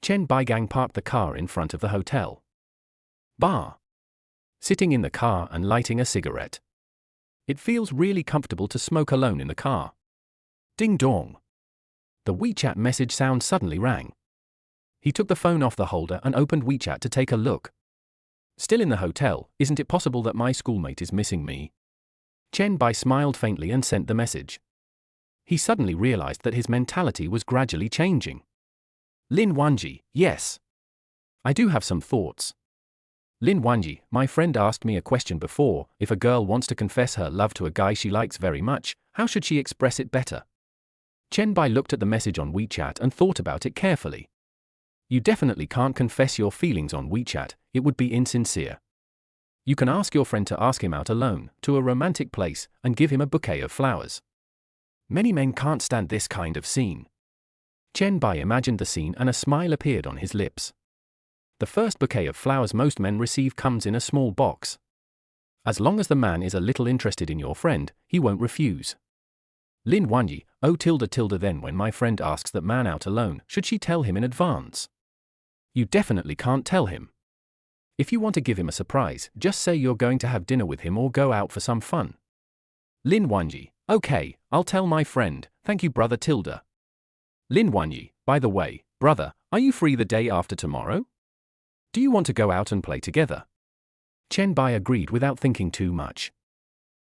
Chen Bai Gang parked the car in front of the hotel bar. Sitting in the car and lighting a cigarette. It feels really comfortable to smoke alone in the car. Ding dong. The WeChat message sound suddenly rang. He took the phone off the holder and opened WeChat to take a look. Still in the hotel, isn't it possible that my schoolmate is missing me? Chen Bai smiled faintly and sent the message. He suddenly realized that his mentality was gradually changing. Lin Wanji, yes. I do have some thoughts. Lin Wanji, my friend asked me a question before. If a girl wants to confess her love to a guy she likes very much, how should she express it better? Chen Bai looked at the message on WeChat and thought about it carefully. You definitely can't confess your feelings on WeChat, it would be insincere. You can ask your friend to ask him out alone, to a romantic place, and give him a bouquet of flowers. Many men can't stand this kind of scene. Chen Bai imagined the scene and a smile appeared on his lips. The first bouquet of flowers most men receive comes in a small box. As long as the man is a little interested in your friend, he won't refuse. Lin Wanyi, oh tilde then when my friend asks that man out alone, should she tell him in advance? You definitely can't tell him. If you want to give him a surprise, just say you're going to have dinner with him or go out for some fun. Lin Wanyi, okay, I'll tell my friend, thank you brother tilde. Lin Wanyi, by the way, brother, are you free the day after tomorrow? Do you want to go out and play together? Chen Bai agreed without thinking too much.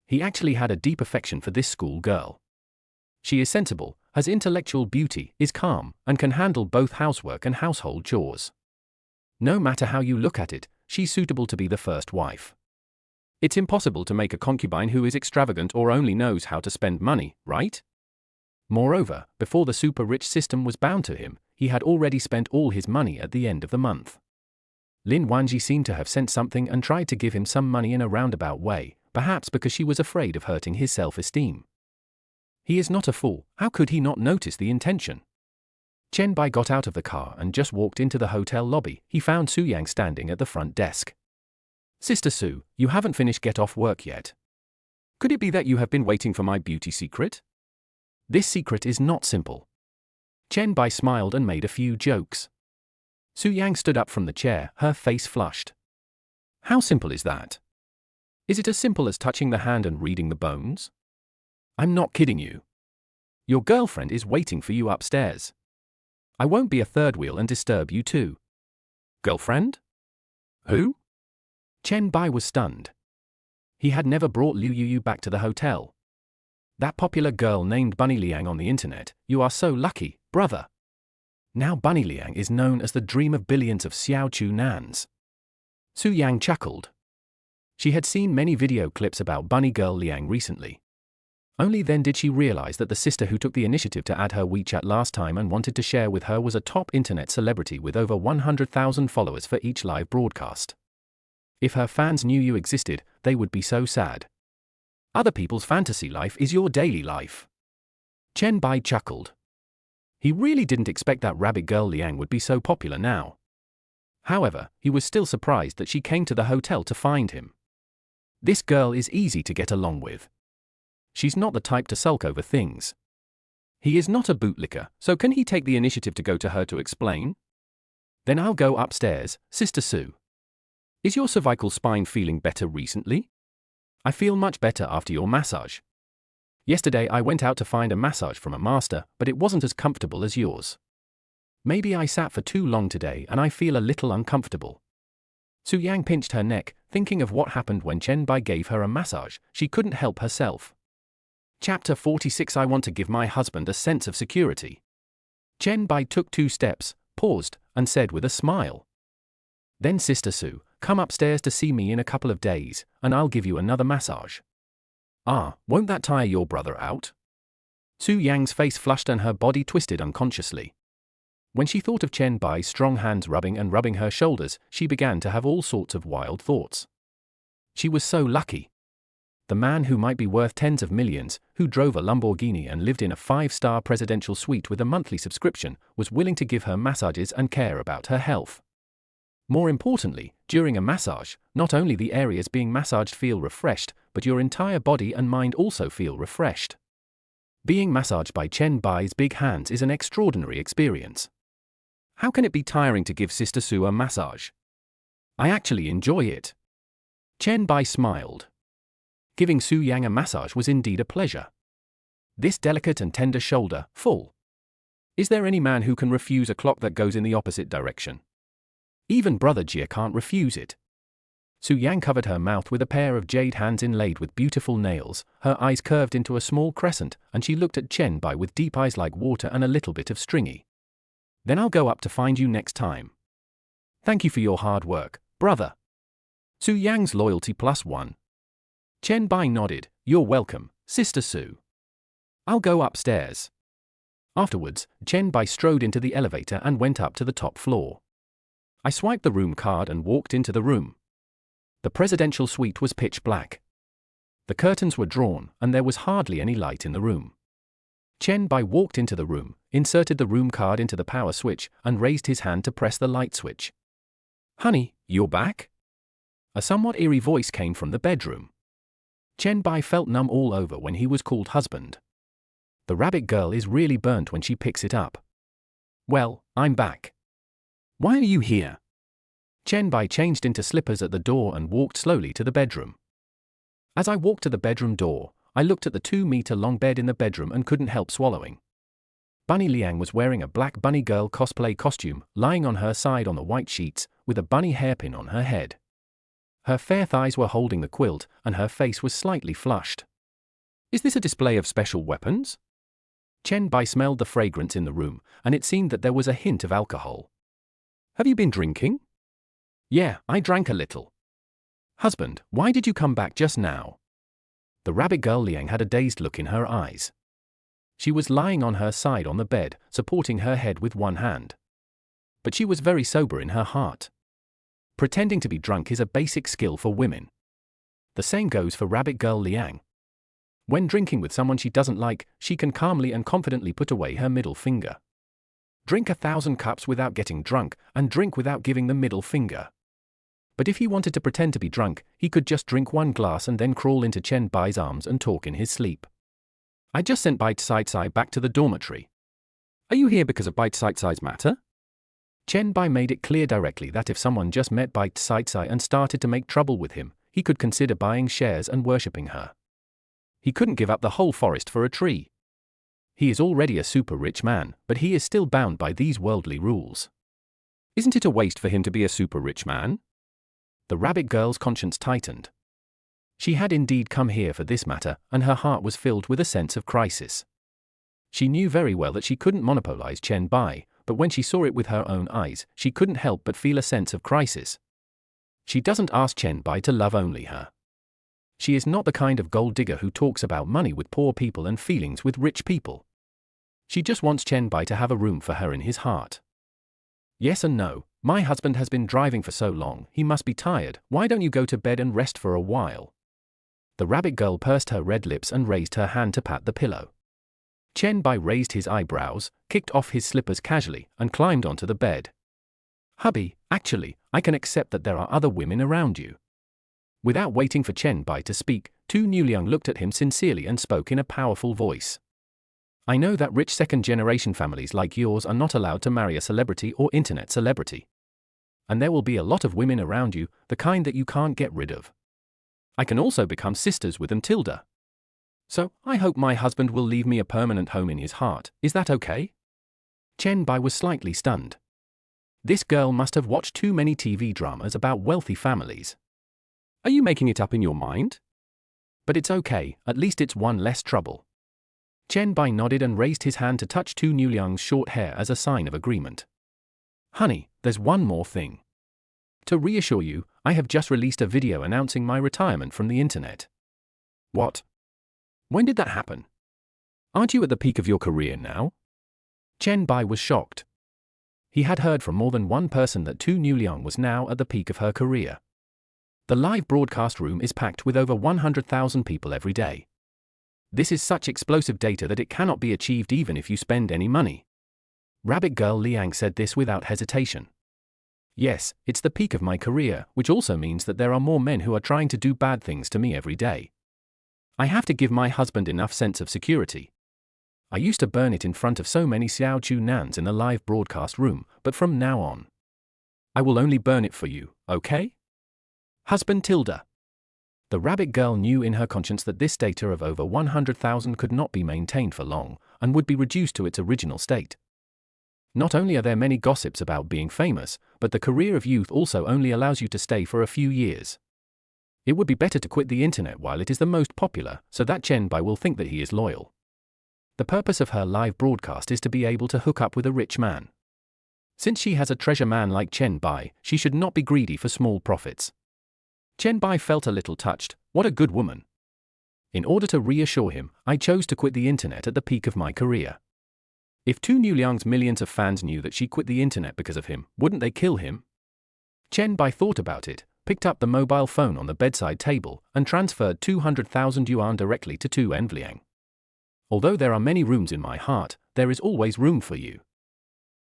He actually had a deep affection for this school girl. She is sensible, has intellectual beauty, is calm, and can handle both housework and household chores. No matter how you look at it, she's suitable to be the first wife. It's impossible to make a concubine who is extravagant or only knows how to spend money, right? Moreover, before the super-rich system was bound to him, he had already spent all his money at the end of the month. Lin Wanji seemed to have sent something and tried to give him some money in a roundabout way, perhaps because she was afraid of hurting his self-esteem. He is not a fool, how could he not notice the intention? Chen Bai got out of the car and just walked into the hotel lobby. He found Su Yang standing at the front desk. "Sister Su, you haven't finished get off work yet. Could it be that you have been waiting for my beauty secret?" "This secret is not simple." Chen Bai smiled and made a few jokes. Su Yang stood up from the chair, her face flushed. "How simple is that? Is it as simple as touching the hand and reading the bones?" "I'm not kidding you. Your girlfriend is waiting for you upstairs. I won't be a third wheel and disturb you too." "Girlfriend? Who?" Chen Bai was stunned. He had never brought Liu Yuyu back to the hotel. "That popular girl named Bunny Liang on the internet, you are so lucky, brother. Now Bunny Liang is known as the dream of billions of Xiao Chu Nans." Su Yang chuckled. She had seen many video clips about Bunny Girl Liang recently. Only then did she realize that the sister who took the initiative to add her WeChat last time and wanted to share with her was a top internet celebrity with over 100,000 followers for each live broadcast. If her fans knew you existed, they would be so sad. Other people's fantasy life is your daily life. Chen Bai chuckled. He really didn't expect that rabbit girl Liang would be so popular now. However, he was still surprised that she came to the hotel to find him. This girl is easy to get along with. She's not the type to sulk over things. He is not a bootlicker, so can he take the initiative to go to her to explain? "Then I'll go upstairs, Sister Su. Is your cervical spine feeling better recently?" "I feel much better after your massage. Yesterday I went out to find a massage from a master, but it wasn't as comfortable as yours. Maybe I sat for too long today and I feel a little uncomfortable." Su Yang pinched her neck, thinking of what happened when Chen Bai gave her a massage. She couldn't help herself. Chapter 46. I want to give my husband a sense of security. Chen Bai took 2 steps, paused, and said with a smile. "Then Sister Su, come upstairs to see me in a couple of days, and I'll give you another massage." "Ah, won't that tire your brother out?" Su Yang's face flushed and her body twisted unconsciously. When she thought of Chen Bai's strong hands rubbing her shoulders, she began to have all sorts of wild thoughts. She was so lucky. The man who might be worth tens of millions, who drove a Lamborghini and lived in a 5-star presidential suite with a monthly subscription, was willing to give her massages and care about her health. More importantly, during a massage, not only the areas being massaged feel refreshed, but your entire body and mind also feel refreshed. Being massaged by Chen Bai's big hands is an extraordinary experience. How can it be tiring to give Sister Su a massage? I actually enjoy it. Chen Bai smiled. Giving Su Yang a massage was indeed a pleasure. This delicate and tender shoulder, full. Is there any man who can refuse a clock that goes in the opposite direction? Even Brother Jia can't refuse it. Su Yang covered her mouth with a pair of jade hands inlaid with beautiful nails, her eyes curved into a small crescent, and she looked at Chen Bai with deep eyes like water and a little bit of stringy. "Then I'll go up to find you next time. Thank you for your hard work, brother." Su Yang's loyalty +1. Chen Bai nodded. "You're welcome, Sister Su. I'll go upstairs." Afterwards, Chen Bai strode into the elevator and went up to the top floor. I swiped the room card and walked into the room. The presidential suite was pitch black. The curtains were drawn, and there was hardly any light in the room. Chen Bai walked into the room, inserted the room card into the power switch, and raised his hand to press the light switch. "Honey, you're back?" A somewhat eerie voice came from the bedroom. Chen Bai felt numb all over when he was called husband. The rabbit girl is really burnt when she picks it up. "Well, I'm back. Why are you here?" Chen Bai changed into slippers at the door and walked slowly to the bedroom. As I walked to the bedroom door, I looked at the 2-meter-long bed in the bedroom and couldn't help swallowing. Bunny Liang was wearing a black bunny girl cosplay costume, lying on her side on the white sheets, with a bunny hairpin on her head. Her fair thighs were holding the quilt, and her face was slightly flushed. Is this a display of special weapons? Chen Bai smelled the fragrance in the room, and it seemed that there was a hint of alcohol. Have you been drinking? Yeah, I drank a little. Husband, why did you come back just now? The rabbit girl Liang had a dazed look in her eyes. She was lying on her side on the bed, supporting her head with one hand. But she was very sober in her heart. Pretending to be drunk is a basic skill for women. The same goes for Rabbit Girl Liang. When drinking with someone she doesn't like, she can calmly and confidently put away her middle finger. Drink 1,000 cups without getting drunk, and drink without giving the middle finger. But if he wanted to pretend to be drunk, he could just drink one glass and then crawl into Chen Bai's arms and talk in his sleep. I just sent Bai Tsai back to the dormitory. Are you here because of Bai Tsai's matter? Chen Bai made it clear directly that if someone just met Bai Tsai and started to make trouble with him, he could consider buying shares and worshipping her. He couldn't give up the whole forest for a tree. He is already a super rich man, but he is still bound by these worldly rules. Isn't it a waste for him to be a super rich man? The rabbit girl's conscience tightened. She had indeed come here for this matter, and her heart was filled with a sense of crisis. She knew very well that she couldn't monopolize Chen Bai, but when she saw it with her own eyes, she couldn't help but feel a sense of crisis. She doesn't ask Chen Bai to love only her. She is not the kind of gold digger who talks about money with poor people and feelings with rich people. She just wants Chen Bai to have a room for her in his heart. Yes and no. My husband has been driving for so long, he must be tired. Why don't you go to bed and rest for a while? The rabbit girl pursed her red lips and raised her hand to pat the pillow. Chen Bai raised his eyebrows, kicked off his slippers casually, and climbed onto the bed. Hubby, actually, I can accept that there are other women around you. Without waiting for Chen Bai to speak, Tu Nuliang looked at him sincerely and spoke in a powerful voice. I know that rich second-generation families like yours are not allowed to marry a celebrity or internet celebrity. And there will be a lot of women around you, the kind that you can't get rid of. I can also become sisters with them, Tilda. So, I hope my husband will leave me a permanent home in his heart. Is that okay? Chen Bai was slightly stunned. This girl must have watched too many TV dramas about wealthy families. Are you making it up in your mind? But it's okay, at least it's one less trouble. Chen Bai nodded and raised his hand to touch Tu Nuliang's short hair as a sign of agreement. Honey, there's one more thing. To reassure you, I have just released a video announcing my retirement from the internet. What? When did that happen? Aren't you at the peak of your career now? Chen Bai was shocked. He had heard from more than one person that Tu Nuliang was now at the peak of her career. The live broadcast room is packed with over 100,000 people every day. This is such explosive data that it cannot be achieved even if you spend any money. Rabbit Girl Liang said this without hesitation. Yes, it's the peak of my career, which also means that there are more men who are trying to do bad things to me every day. I have to give my husband enough sense of security. I used to burn it in front of so many Xiao Chu Nans in the live broadcast room, but from now on, I will only burn it for you, okay? Husband Tilda. The rabbit girl knew in her conscience that this data of over 100,000 could not be maintained for long, and would be reduced to its original state. Not only are there many gossips about being famous, but the career of youth also only allows you to stay for a few years. It would be better to quit the internet while it is the most popular, so that Chen Bai will think that he is loyal. The purpose of her live broadcast is to be able to hook up with a rich man. Since she has a treasure man like Chen Bai, she should not be greedy for small profits. Chen Bai felt a little touched. What a good woman. In order to reassure him, I chose to quit the internet at the peak of my career. If Tu Nuliang's millions of fans knew that she quit the internet because of him, wouldn't they kill him? Chen Bai thought about it, picked up the mobile phone on the bedside table, and transferred 200,000 yuan directly to Tu Nuliang. Although there are many rooms in my heart, there is always room for you.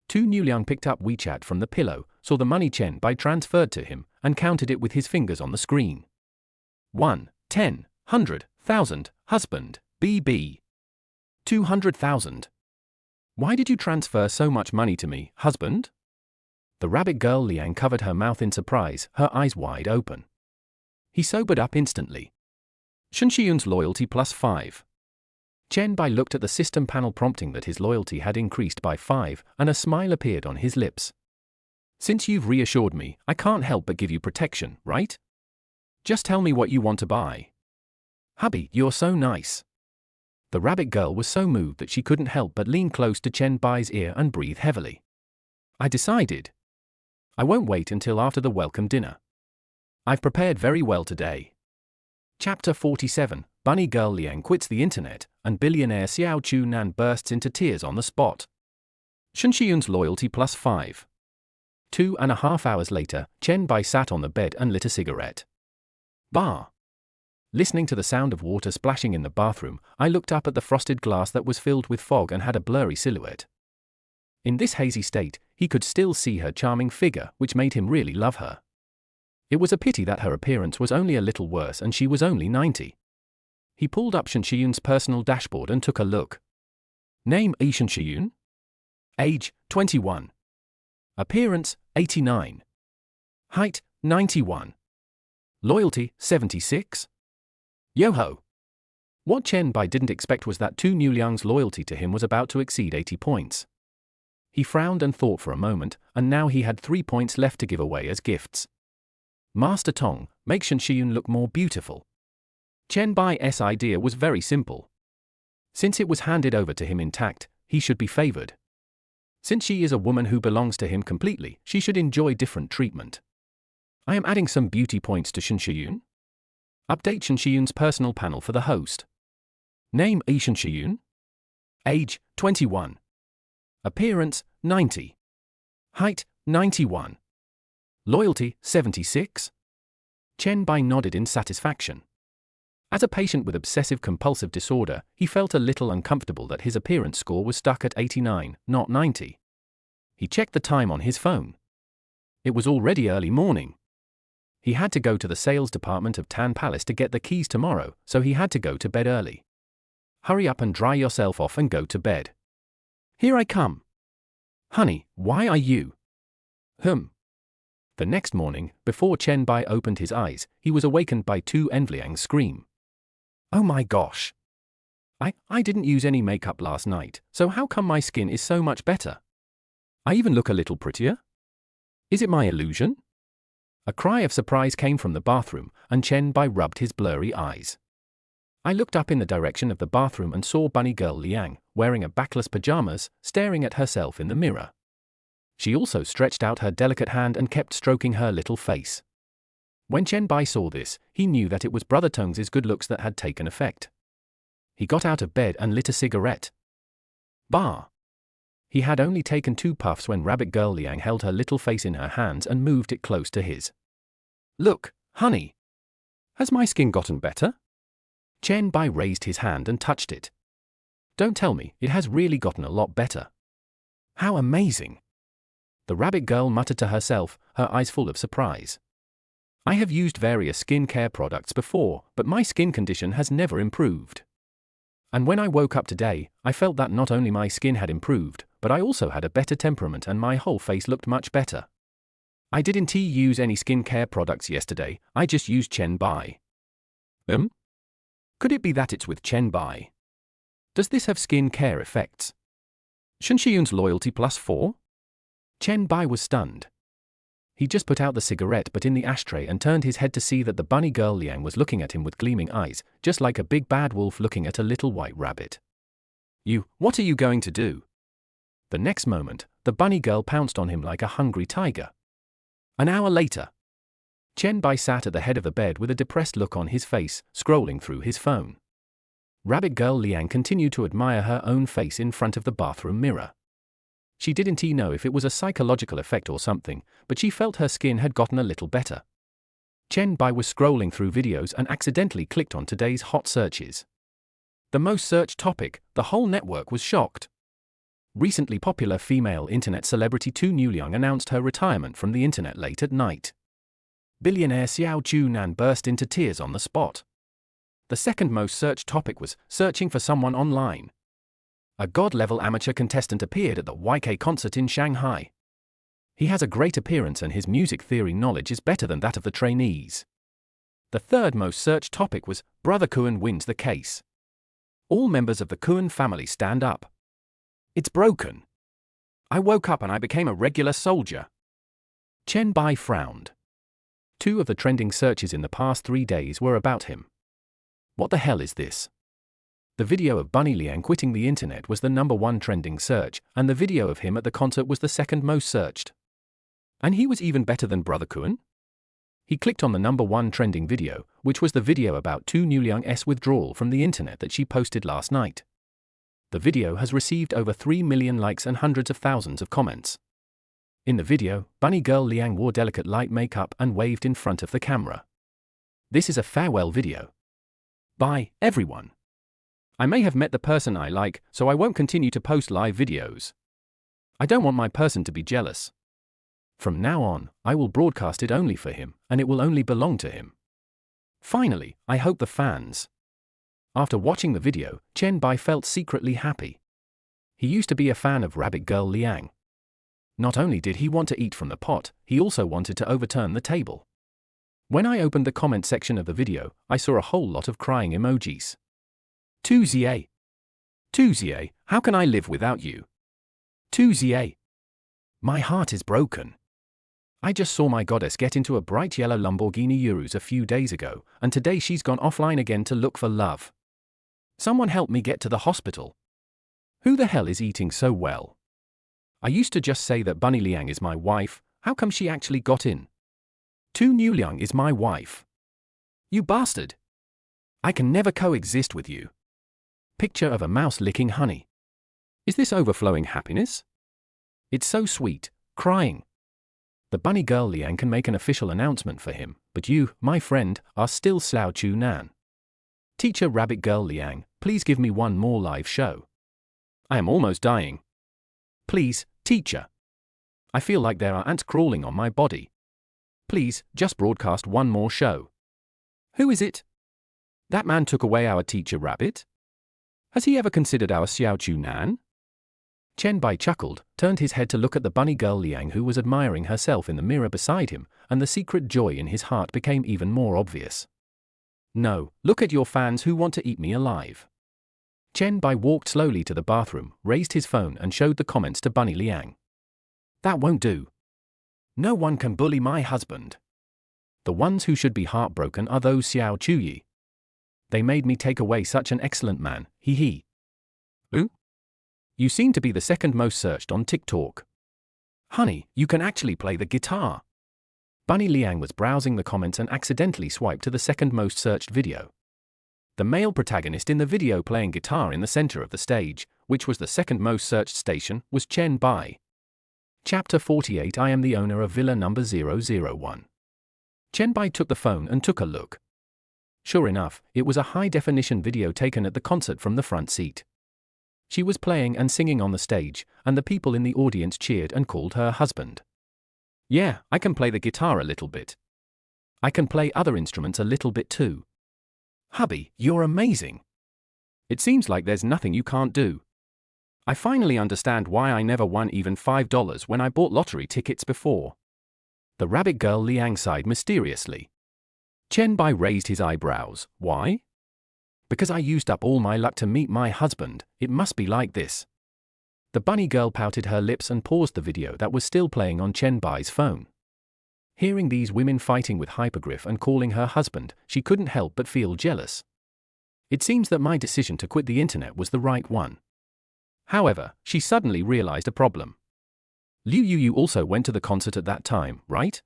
Tu Nuliang picked up WeChat from the pillow, saw the money Chen Bai transferred to him, and counted it with his fingers on the screen. 1, 10, 100, 1,000, husband, BB. 200,000. Why did you transfer so much money to me, husband? The rabbit girl Liang covered her mouth in surprise, her eyes wide open. He sobered up instantly. Shenxiyun's loyalty +5. Chen Bai looked at the system panel prompting that his loyalty had increased by 5, and a smile appeared on his lips. Since you've reassured me, I can't help but give you protection, right? Just tell me what you want to buy. Hubby, you're so nice. The rabbit girl was so moved that she couldn't help but lean close to Chen Bai's ear and breathe heavily. I decided. I won't wait until after the welcome dinner. I've prepared very well today. Chapter 47, Bunny Girl Liang quits the internet, and billionaire Xiao Chunan bursts into tears on the spot. Shen Shiyun's loyalty plus 5. 2.5 hours later, Chen Bai sat on the bed and lit a cigarette. Bar. Listening to the sound of water splashing in the bathroom, I looked up at the frosted glass that was filled with fog and had a blurry silhouette. In this hazy state, he could still see her charming figure, which made him really love her. It was a pity that her appearance was only a little worse and she was only 90. He pulled up Shen Shiyun's personal dashboard and took a look. Name Shen Shiyun. Age 21. Appearance 89. Height 91. Loyalty 76. Yo-ho! What Chen Bai didn't expect was that Tu Liang's loyalty to him was about to exceed 80 points. He frowned and thought for a moment, and now he had 3 points left to give away as gifts. Master Tong, make Shen Shiyun look more beautiful. Chen Bai's idea was very simple. Since it was handed over to him intact, he should be favored. Since she is a woman who belongs to him completely, she should enjoy different treatment. I am adding some beauty points to Shen Shiyun. Update Shen Shiyun's personal panel for the host. Name Shen Shiyun. Age 21. Appearance 90. Height 91. Loyalty 76. Chen Bai nodded in satisfaction. As a patient with obsessive-compulsive disorder, he felt a little uncomfortable that his appearance score was stuck at 89, not 90. He checked the time on his phone. It was already early morning. He had to go to the sales department of Tan Palace to get the keys tomorrow, so he had to go to bed early. Hurry up and dry yourself off and go to bed. Here I come. Honey, why are you? The next morning, before Chen Bai opened his eyes, he was awakened by Tu Liang's scream. Oh my gosh! I didn't use any makeup last night, so how come my skin is so much better? I even look a little prettier? Is it my illusion? A cry of surprise came from the bathroom, and Chen Bai rubbed his blurry eyes. I looked up in the direction of the bathroom and saw Bunny Girl Liang, wearing a backless pajamas, staring at herself in the mirror. She also stretched out her delicate hand and kept stroking her little face. When Chen Bai saw this, he knew that it was Brother Tong's good looks that had taken effect. He got out of bed and lit a cigarette. Bar. He had only taken 2 puffs when Rabbit Girl Liang held her little face in her hands and moved it close to his. Look, honey. Has my skin gotten better? Chen Bai raised his hand and touched it. Don't tell me, it has really gotten a lot better. How amazing! The rabbit girl muttered to herself, her eyes full of surprise. I have used various skin care products before, but my skin condition has never improved. And when I woke up today, I felt that not only my skin had improved, but I also had a better temperament and my whole face looked much better. I didn't use any skin care products yesterday, I just used Chen Bai. Could it be that it's with Chen Bai? Does this have skin care effects? Shen Shiyun's loyalty plus 4? Chen Bai was stunned. He just put out the cigarette but in the ashtray and turned his head to see that the bunny girl Liang was looking at him with gleaming eyes, just like a big bad wolf looking at a little white rabbit. What are you going to do? The next moment, the bunny girl pounced on him like a hungry tiger. An hour later, Chen Bai sat at the head of the bed with a depressed look on his face, scrolling through his phone. Rabbit girl Liang continued to admire her own face in front of the bathroom mirror. She didn't know if it was a psychological effect or something, but she felt her skin had gotten a little better. Chen Bai was scrolling through videos and accidentally clicked on today's hot searches. The most searched topic, the whole network was shocked. Recently popular female internet celebrity Tu Liang announced her retirement from the internet late at night. Billionaire Xiao Chunan burst into tears on the spot. The second most searched topic was searching for someone online. A god-level amateur contestant appeared at the YK concert in Shanghai. He has a great appearance and his music theory knowledge is better than that of the trainees. The third most searched topic was Brother Kuan wins the case. All members of the Kuan family stand up. It's broken. I woke up and I became a regular soldier. Chen Bai frowned. 2 of the trending searches in the past 3 days were about him. What the hell is this? The video of Bunny Liang quitting the internet was the #1 trending search, and the video of him at the concert was the second most searched. And he was even better than Brother Kuan? He clicked on the #1 trending video, which was the video about Tu Newliang's withdrawal from the internet that she posted last night. The video has received over 3 million likes and hundreds of thousands of comments. In the video, bunny girl Liang wore delicate light makeup and waved in front of the camera. This is a farewell video. Bye, everyone. I may have met the person I like, so I won't continue to post live videos. I don't want my person to be jealous. From now on, I will broadcast it only for him, and it will only belong to him. Finally, I hope the fans. After watching the video, Chen Bai felt secretly happy. He used to be a fan of Rabbit Girl Liang. Not only did he want to eat from the pot, he also wanted to overturn the table. When I opened the comment section of the video, I saw a whole lot of crying emojis. Tu Xie, how can I live without you? Tu Xie. My heart is broken. I just saw my goddess get into a bright yellow Lamborghini Urus a few days ago, and today she's gone offline again to look for love. Someone help me get to the hospital. Who the hell is eating so well? I used to just say that Bunny Liang is my wife, how come she actually got in? Tu Newliang is my wife. You bastard! I can never coexist with you. Picture of a mouse licking honey. Is this overflowing happiness? It's so sweet, crying. The bunny girl Liang can make an official announcement for him, but you, my friend, are still Xiao Chu Nan. Teacher Rabbit Girl Liang, please give me one more live show. I am almost dying. Please, teacher. I feel like there are ants crawling on my body. Please, just broadcast one more show. Who is it? That man took away our teacher Rabbit? Has he ever considered our Xiao Chu Nan? Chen Bai chuckled, turned his head to look at the bunny girl Liang, who was admiring herself in the mirror beside him, and the secret joy in his heart became even more obvious. No, look at your fans who want to eat me alive. Chen Bai walked slowly to the bathroom, raised his phone and showed the comments to Bunny Liang. That won't do. No one can bully my husband. The ones who should be heartbroken are those Xiao Chuyi. They made me take away such an excellent man, hee. Who? You seem to be the second most searched on TikTok. Honey, you can actually play the guitar. Bunny Liang was browsing the comments and accidentally swiped to the second most searched video. The male protagonist in the video playing guitar in the center of the stage, which was the second most searched station, was Chen Bai. Chapter 48. I am the owner of Villa number 001. Chen Bai took the phone and took a look. Sure enough, it was a high-definition video taken at the concert from the front seat. She was playing and singing on the stage, and the people in the audience cheered and called her husband. Yeah, I can play the guitar a little bit. I can play other instruments a little bit too. Hubby, you're amazing. It seems like there's nothing you can't do. I finally understand why I never won even $5 when I bought lottery tickets before. The rabbit girl Liang sighed mysteriously. Chen Bai raised his eyebrows. Why? Because I used up all my luck to meet my husband, it must be like this. The bunny girl pouted her lips and paused the video that was still playing on Chen Bai's phone. Hearing these women fighting with hypergriff and calling her husband, she couldn't help but feel jealous. It seems that my decision to quit the internet was the right one. However, she suddenly realized a problem. Liu Yuyu also went to the concert at that time, right?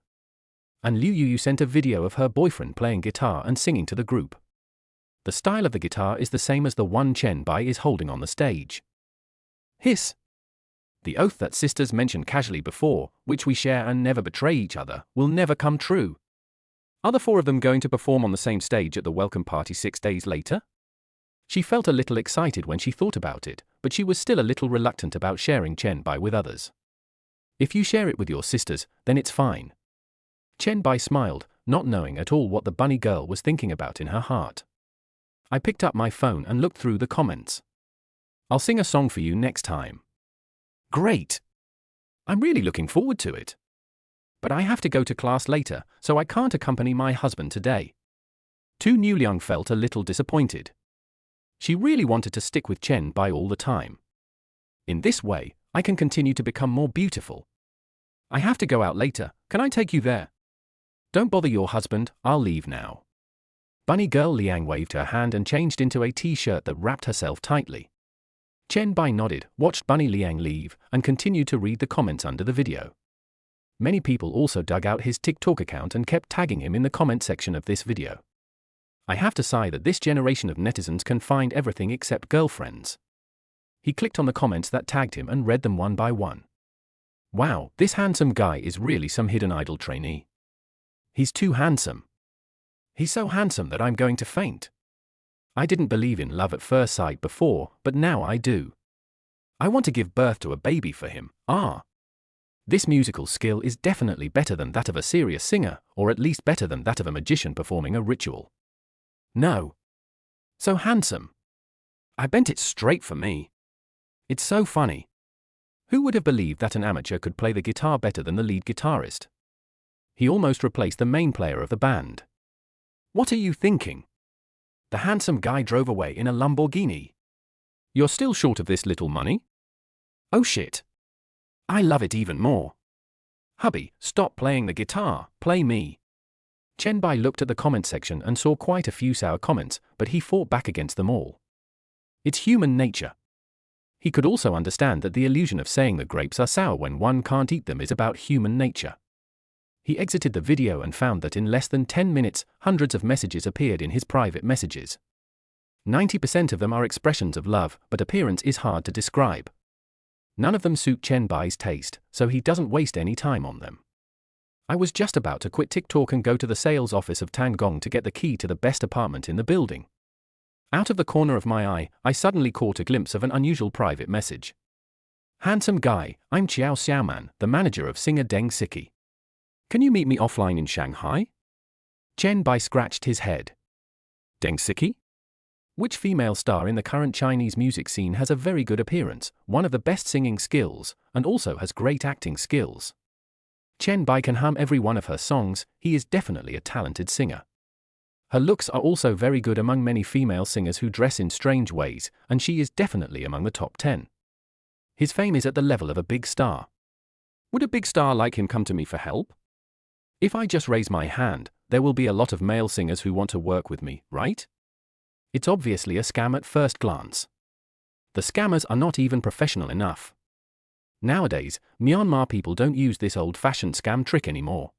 And Liu Yuyu sent a video of her boyfriend playing guitar and singing to the group. The style of the guitar is the same as the one Chen Bai is holding on the stage. Hiss. The oath that sisters mentioned casually before, which we share and never betray each other, will never come true. Are the four of them going to perform on the same stage at the welcome party 6 days later? She felt a little excited when she thought about it, but she was still a little reluctant about sharing Chen Bai with others. If you share it with your sisters, then it's fine. Chen Bai smiled, not knowing at all what the bunny girl was thinking about in her heart. I picked up my phone and looked through the comments. I'll sing a song for you next time. Great! I'm really looking forward to it. But I have to go to class later, so I can't accompany my husband today. Tu Newliang felt a little disappointed. She really wanted to stick with Chen Bai all the time. In this way, I can continue to become more beautiful. I have to go out later, can I take you there? Don't bother your husband, I'll leave now. Bunny girl Liang waved her hand and changed into a t-shirt that wrapped herself tightly. Chen Bai nodded, watched Bunny Liang leave, and continued to read the comments under the video. Many people also dug out his TikTok account and kept tagging him in the comment section of this video. I have to sigh that this generation of netizens can find everything except girlfriends. He clicked on the comments that tagged him and read them one by one. Wow, this handsome guy is really some hidden idol trainee. He's too handsome. He's so handsome that I'm going to faint. I didn't believe in love at first sight before, but now I do. I want to give birth to a baby for him. This musical skill is definitely better than that of a serious singer, or at least better than that of a magician performing a ritual. No. So handsome. I bent it straight for me. It's so funny. Who would have believed that an amateur could play the guitar better than the lead guitarist? He almost replaced the main player of the band. What are you thinking? The handsome guy drove away in a Lamborghini. You're still short of this little money? Oh shit. I love it even more. Hubby, stop playing the guitar, play me. Chen Bai looked at the comment section and saw quite a few sour comments, but he fought back against them all. It's human nature. He could also understand that the illusion of saying the grapes are sour when one can't eat them is about human nature. He exited the video and found that in less than 10 minutes, hundreds of messages appeared in his private messages. 90% of them are expressions of love, but appearance is hard to describe. None of them suit Chen Bai's taste, so he doesn't waste any time on them. I was just about to quit TikTok and go to the sales office of Tangong to get the key to the best apartment in the building. Out of the corner of my eye, I suddenly caught a glimpse of an unusual private message. Handsome guy, I'm Xiao Xiaoman, the manager of singer Deng Siki. Can you meet me offline in Shanghai? Chen Bai scratched his head. Deng Siki? Which female star in the current Chinese music scene has a very good appearance, one of the best singing skills, and also has great acting skills? Chen Bai can hum every one of her songs. He is definitely a talented singer. Her looks are also very good among many female singers who dress in strange ways, and she is definitely among the top 10. His fame is at the level of a big star. Would a big star like him come to me for help? If I just raise my hand, there will be a lot of male singers who want to work with me, right? It's obviously a scam at first glance. The scammers are not even professional enough. Nowadays, Myanmar people don't use this old-fashioned scam trick anymore.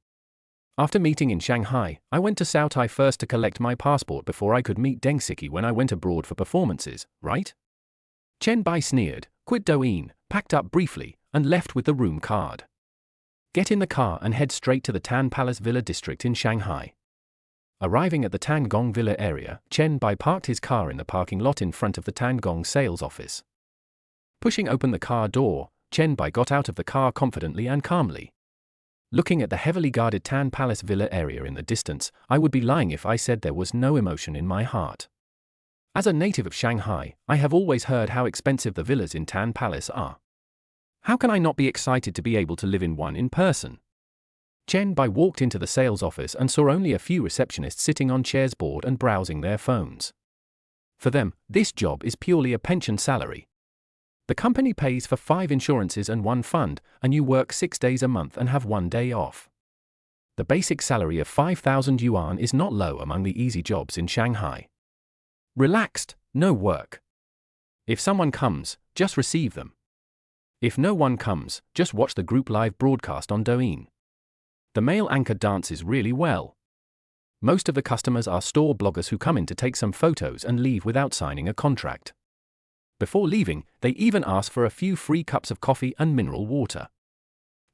After meeting in Shanghai, I went to Sao Tai first to collect my passport before I could meet Deng Siki when I went abroad for performances, right? Chen Bai sneered, quit Douyin, packed up briefly, and left with the room card. Get in the car and head straight to the Tan Palace Villa district in Shanghai. Arriving at the Tangong Villa area, Chen Bai parked his car in the parking lot in front of the Tangong sales office. Pushing open the car door, Chen Bai got out of the car confidently and calmly. Looking at the heavily guarded Tan Palace Villa area in the distance, I would be lying if I said there was no emotion in my heart. As a native of Shanghai, I have always heard how expensive the villas in Tan Palace are. How can I not be excited to be able to live in one in person? Chen Bai walked into the sales office and saw only a few receptionists sitting on chairs bored and browsing their phones. For them, this job is purely a pension salary. The company pays for 5 insurances and 1 fund, and you work 6 days a month and have 1 day off. The basic salary of 5,000 yuan is not low among the easy jobs in Shanghai. Relaxed, no work. If someone comes, just receive them. If no one comes, just watch the group live broadcast on Douyin. The male anchor dances really well. Most of the customers are store bloggers who come in to take some photos and leave without signing a contract. Before leaving, they even ask for a few free cups of coffee and mineral water.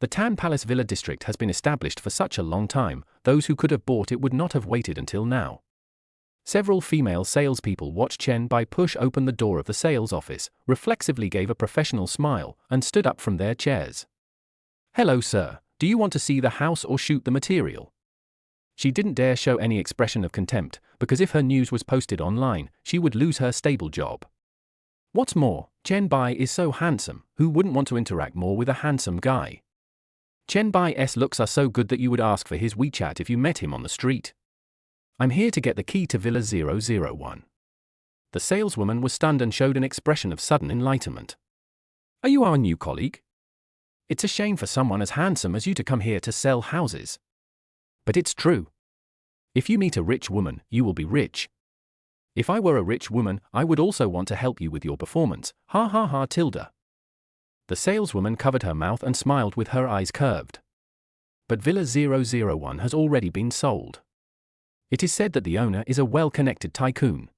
The Tan Palace Villa district has been established for such a long time, those who could have bought it would not have waited until now. Several female salespeople watched Chen Bai push open the door of the sales office, reflexively gave a professional smile, and stood up from their chairs. Hello sir, do you want to see the house or shoot the material? She didn't dare show any expression of contempt, because if her news was posted online, she would lose her stable job. What's more, Chen Bai is so handsome, who wouldn't want to interact more with a handsome guy? Chen Bai's looks are so good that you would ask for his WeChat if you met him on the street. I'm here to get the key to Villa 001. The saleswoman was stunned and showed an expression of sudden enlightenment. Are you our new colleague? It's a shame for someone as handsome as you to come here to sell houses. But it's true. If you meet a rich woman, you will be rich. If I were a rich woman, I would also want to help you with your performance, ha ha ha tilde. The saleswoman covered her mouth and smiled with her eyes curved. but Villa 001 has already been sold. It is said that the owner is a well-connected tycoon.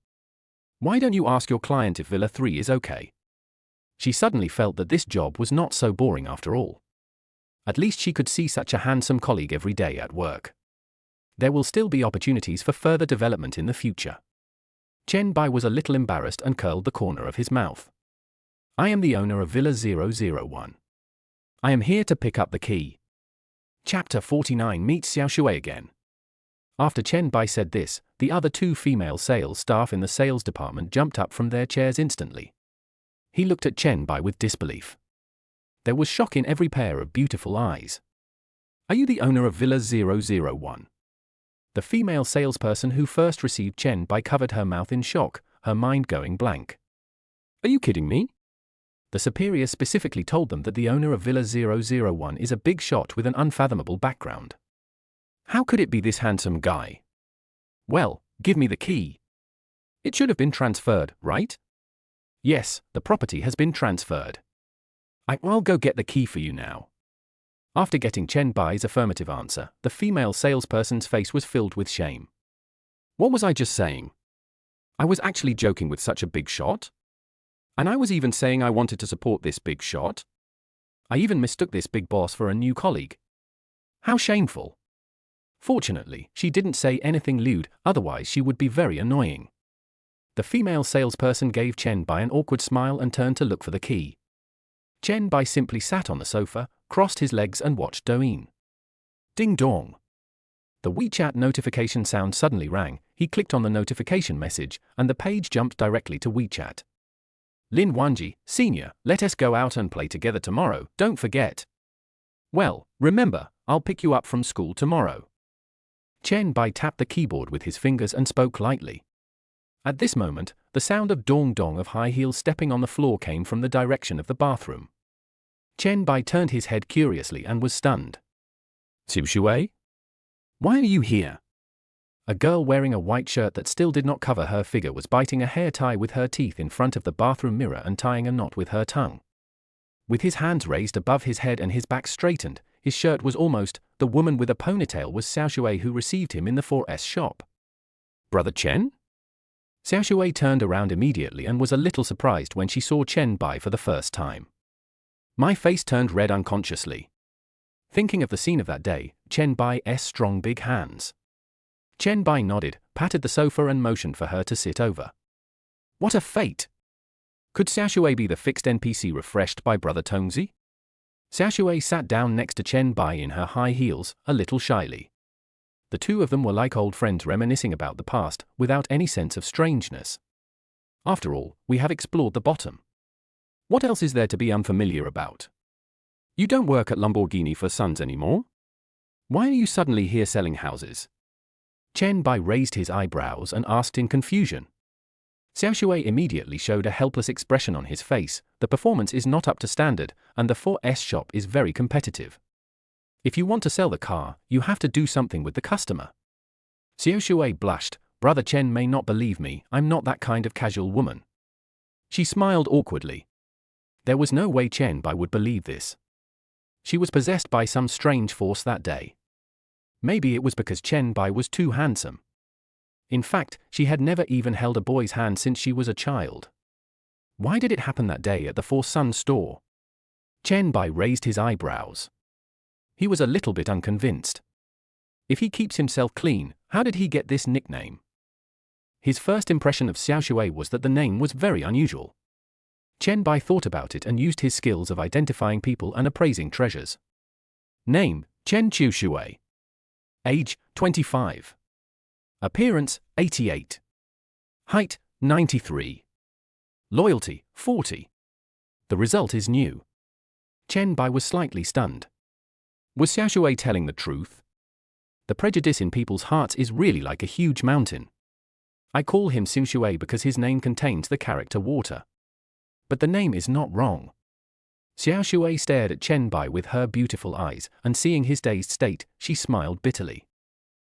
Why don't you ask your client if Villa 3 is okay? She suddenly felt that this job was not so boring after all. At least she could see such a handsome colleague every day at work. There will still be opportunities for further development in the future. Chen Bai was a little embarrassed and curled the corner of his mouth. I am the owner of Villa 001. I am here to pick up the key. Chapter 49 meets Xiao Shui again. After Chen Bai said this, the other two female sales staff in the sales department jumped up from their chairs instantly. He looked at Chen Bai with disbelief. There was shock in every pair of beautiful eyes. Are you the owner of Villa 001? The female salesperson who first received Chen Bai covered her mouth in shock, her mind going blank. Are you kidding me? The superior specifically told them that the owner of Villa 001 is a big shot with an unfathomable background. How could it be this handsome guy? Well, give me the key. It should have been transferred, right? Yes, the property has been transferred. I'll go get the key for you now. After getting Chen Bai's affirmative answer, the female salesperson's face was filled with shame. What was I just saying? I was actually joking with such a big shot? And I was even saying I wanted to support this big shot? I even mistook this big boss for a new colleague. How shameful. Fortunately, she didn't say anything lewd, otherwise she would be very annoying. The female salesperson gave Chen Bai an awkward smile and turned to look for the key. Chen Bai simply sat on the sofa, crossed his legs and watched Douyin. Ding dong. The WeChat notification sound suddenly rang. He clicked on the notification message, and the page jumped directly to WeChat. Lin Wanji, Senior, let us go out and play together tomorrow, don't forget. Well, remember, I'll pick you up from school tomorrow. Chen Bai tapped the keyboard with his fingers and spoke lightly. At this moment, the sound of dong-dong of high heels stepping on the floor came from the direction of the bathroom. Chen Bai turned his head curiously and was stunned. Xiao Shui? Why are you here? A girl wearing a white shirt that still did not cover her figure was biting a hair tie with her teeth in front of the bathroom mirror and tying a knot with her tongue. With his hands raised above his head and his back straightened, his shirt was almost, the woman with a ponytail was Xiao Shui who received him in the 4S shop. Brother Chen? Xiao Shui turned around immediately and was a little surprised when she saw Chen Bai for the first time. My face turned red unconsciously. Thinking of the scene of that day, Chen Bai's strong big hands. Chen Bai nodded, patted the sofa and motioned for her to sit over. What a fate! Could Xiao Shui be the fixed NPC refreshed by Brother Tongzi? Xiao Shui sat down next to Chen Bai in her high heels, a little shyly. The two of them were like old friends reminiscing about the past, without any sense of strangeness. After all, we have explored the bottom. What else is there to be unfamiliar about? You don't work at Lamborghini for Sons anymore? Why are you suddenly here selling houses? Chen Bai raised his eyebrows and asked in confusion. Xiao Shui immediately showed a helpless expression on his face. The performance is not up to standard, and the 4S shop is very competitive. If you want to sell the car, you have to do something with the customer. Xiao Shui blushed. Brother Chen may not believe me, I'm not that kind of casual woman. She smiled awkwardly. There was no way Chen Bai would believe this. She was possessed by some strange force that day. Maybe it was because Chen Bai was too handsome. In fact, she had never even held a boy's hand since she was a child. Why did it happen that day at the Four Sons store? Chen Bai raised his eyebrows. He was a little bit unconvinced. If he keeps himself clean, how did he get this nickname? His first impression of Xiao Shui was that the name was very unusual. Chen Bai thought about it and used his skills of identifying people and appraising treasures. Name, Chen Qiu Shui. Age, 25. Appearance, 88. Height, 93. Loyalty, 40. The result is new. Chen Bai was slightly stunned. Was Xiao Shui telling the truth? The prejudice in people's hearts is really like a huge mountain. I call him Xiao Shui because his name contains the character water. But the name is not wrong. Xiao Shui stared at Chen Bai with her beautiful eyes, and seeing his dazed state, she smiled bitterly.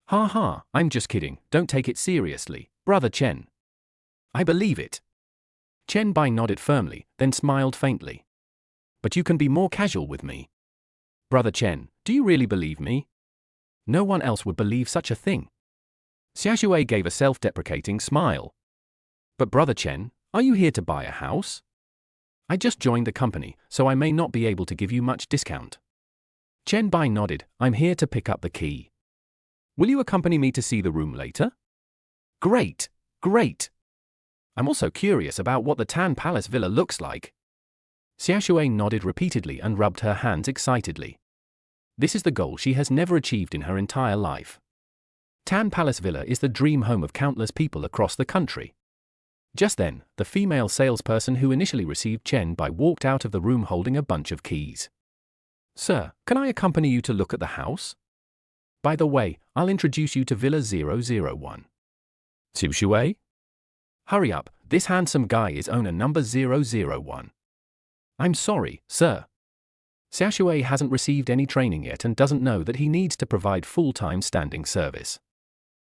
Ha ha, I'm just kidding, don't take it seriously, Brother Chen. I believe it. Chen Bai nodded firmly, then smiled faintly. But you can be more casual with me. Brother Chen, Do you really believe me? No one else would believe such a thing. Xiaoshui gave a self-deprecating smile. But Brother Chen, are you here to buy a house? I just joined the company, so I may not be able to give you much discount. Chen Bai nodded. I'm here to pick up the key. Will you accompany me to see the room later? Great, great. I'm also curious about what the Tan Palace Villa looks like. Xiaoshui nodded repeatedly and rubbed her hands excitedly. This is the goal she has never achieved in her entire life. Tan Palace Villa is the dream home of countless people across the country. Just then, the female salesperson who initially received Chen Bai walked out of the room holding a bunch of keys. Sir, can I accompany you to look at the house? By the way, I'll introduce you to Villa 001. Xiaoshui? Hurry up, this handsome guy is owner number 001. I'm sorry, sir. Xiaoshui hasn't received any training yet and doesn't know that he needs to provide full-time standing service.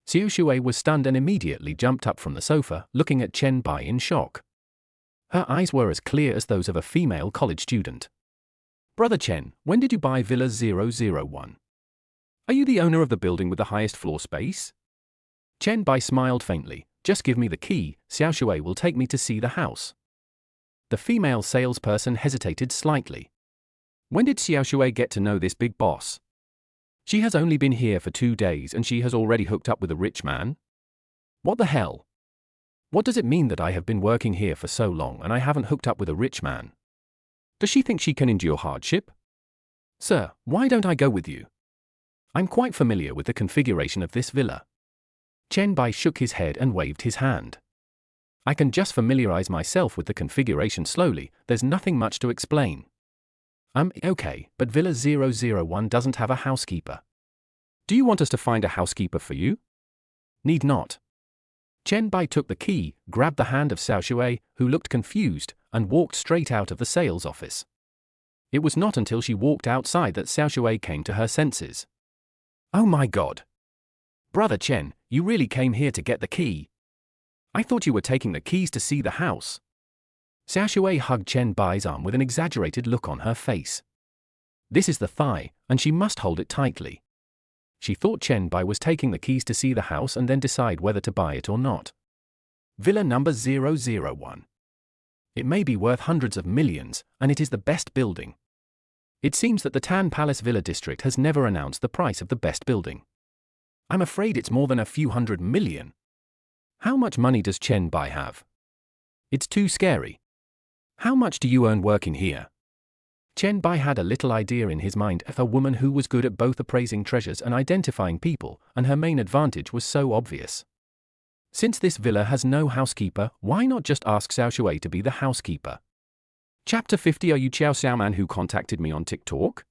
Xiaoshui was stunned and immediately jumped up from the sofa, looking at Chen Bai in shock. Her eyes were as clear as those of a female college student. Brother Chen, when did you buy Villa 001? Are you the owner of the building with the highest floor space? Chen Bai smiled faintly. Just give me the key, Xiaoshui will take me to see the house. The female salesperson hesitated slightly. When did Xiaoshui get to know this big boss? She has only been here for 2 days and she has already hooked up with a rich man? What the hell? What does it mean that I have been working here for so long and I haven't hooked up with a rich man? Does she think she can endure hardship? Sir, why don't I go with you? I'm quite familiar with the configuration of this villa. Chen Bai shook his head and waved his hand. I can just familiarize myself with the configuration slowly, there's nothing much to explain. Okay, but Villa 001 doesn't have a housekeeper. Do you want us to find a housekeeper for you? Need not. Chen Bai took the key, grabbed the hand of Xiaoshui, who looked confused, and walked straight out of the sales office. It was not until she walked outside that Xiaoshui came to her senses. Oh my God! Brother Chen, you really came here to get the key? I thought you were taking the keys to see the house. Xiaoshui hugged Chen Bai's arm with an exaggerated look on her face. This is the thigh, and she must hold it tightly. She thought Chen Bai was taking the keys to see the house and then decide whether to buy it or not. Villa number 001. It may be worth hundreds of millions, and it is the best building. It seems that the Tan Palace Villa District has never announced the price of the best building. I'm afraid it's more than a few $100 million. How much money does Chen Bai have? It's too scary. How much do you earn working here? Chen Bai had a little idea in his mind of a woman who was good at both appraising treasures and identifying people, and her main advantage was so obvious. Since this villa has no housekeeper, why not just ask Xiaoshui to be the housekeeper? Chapter 50. Are you Xiao Xiaoman who contacted me on TikTok?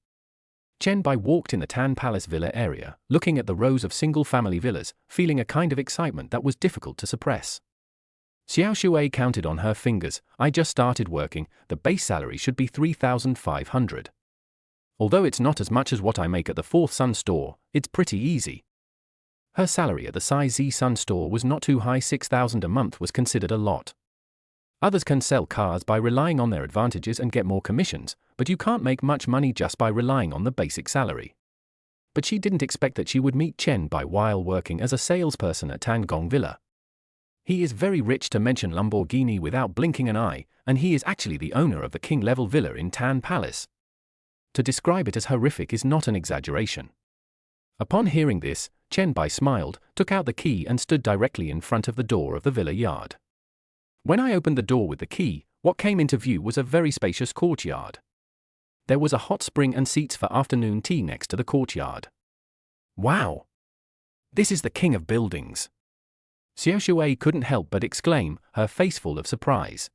Chen Bai walked in the Tan Palace Villa area, looking at the rows of single-family villas, feeling a kind of excitement that was difficult to suppress. Xiaoshui counted on her fingers. I just started working, the base salary should be 3,500. Although it's not as much as what I make at the Fourth Sun store, it's pretty easy. Her salary at the Sai Zi Sun store was not too high. 6,000 a month was considered a lot. Others can sell cars by relying on their advantages and get more commissions, but you can't make much money just by relying on the basic salary. But she didn't expect that she would meet Chen Bai while working as a salesperson at Tangong Villa. He is very rich, to mention Lamborghini without blinking an eye, and he is actually the owner of the king-level villa in Tan Palace. To describe it as horrific is not an exaggeration. Upon hearing this, Chen Bai smiled, took out the key and stood directly in front of the door of the villa yard. When I opened the door with the key, what came into view was a very spacious courtyard. There was a hot spring and seats for afternoon tea next to the courtyard. Wow! This is the king of buildings. Xiaoshui couldn't help but exclaim, her face full of surprise.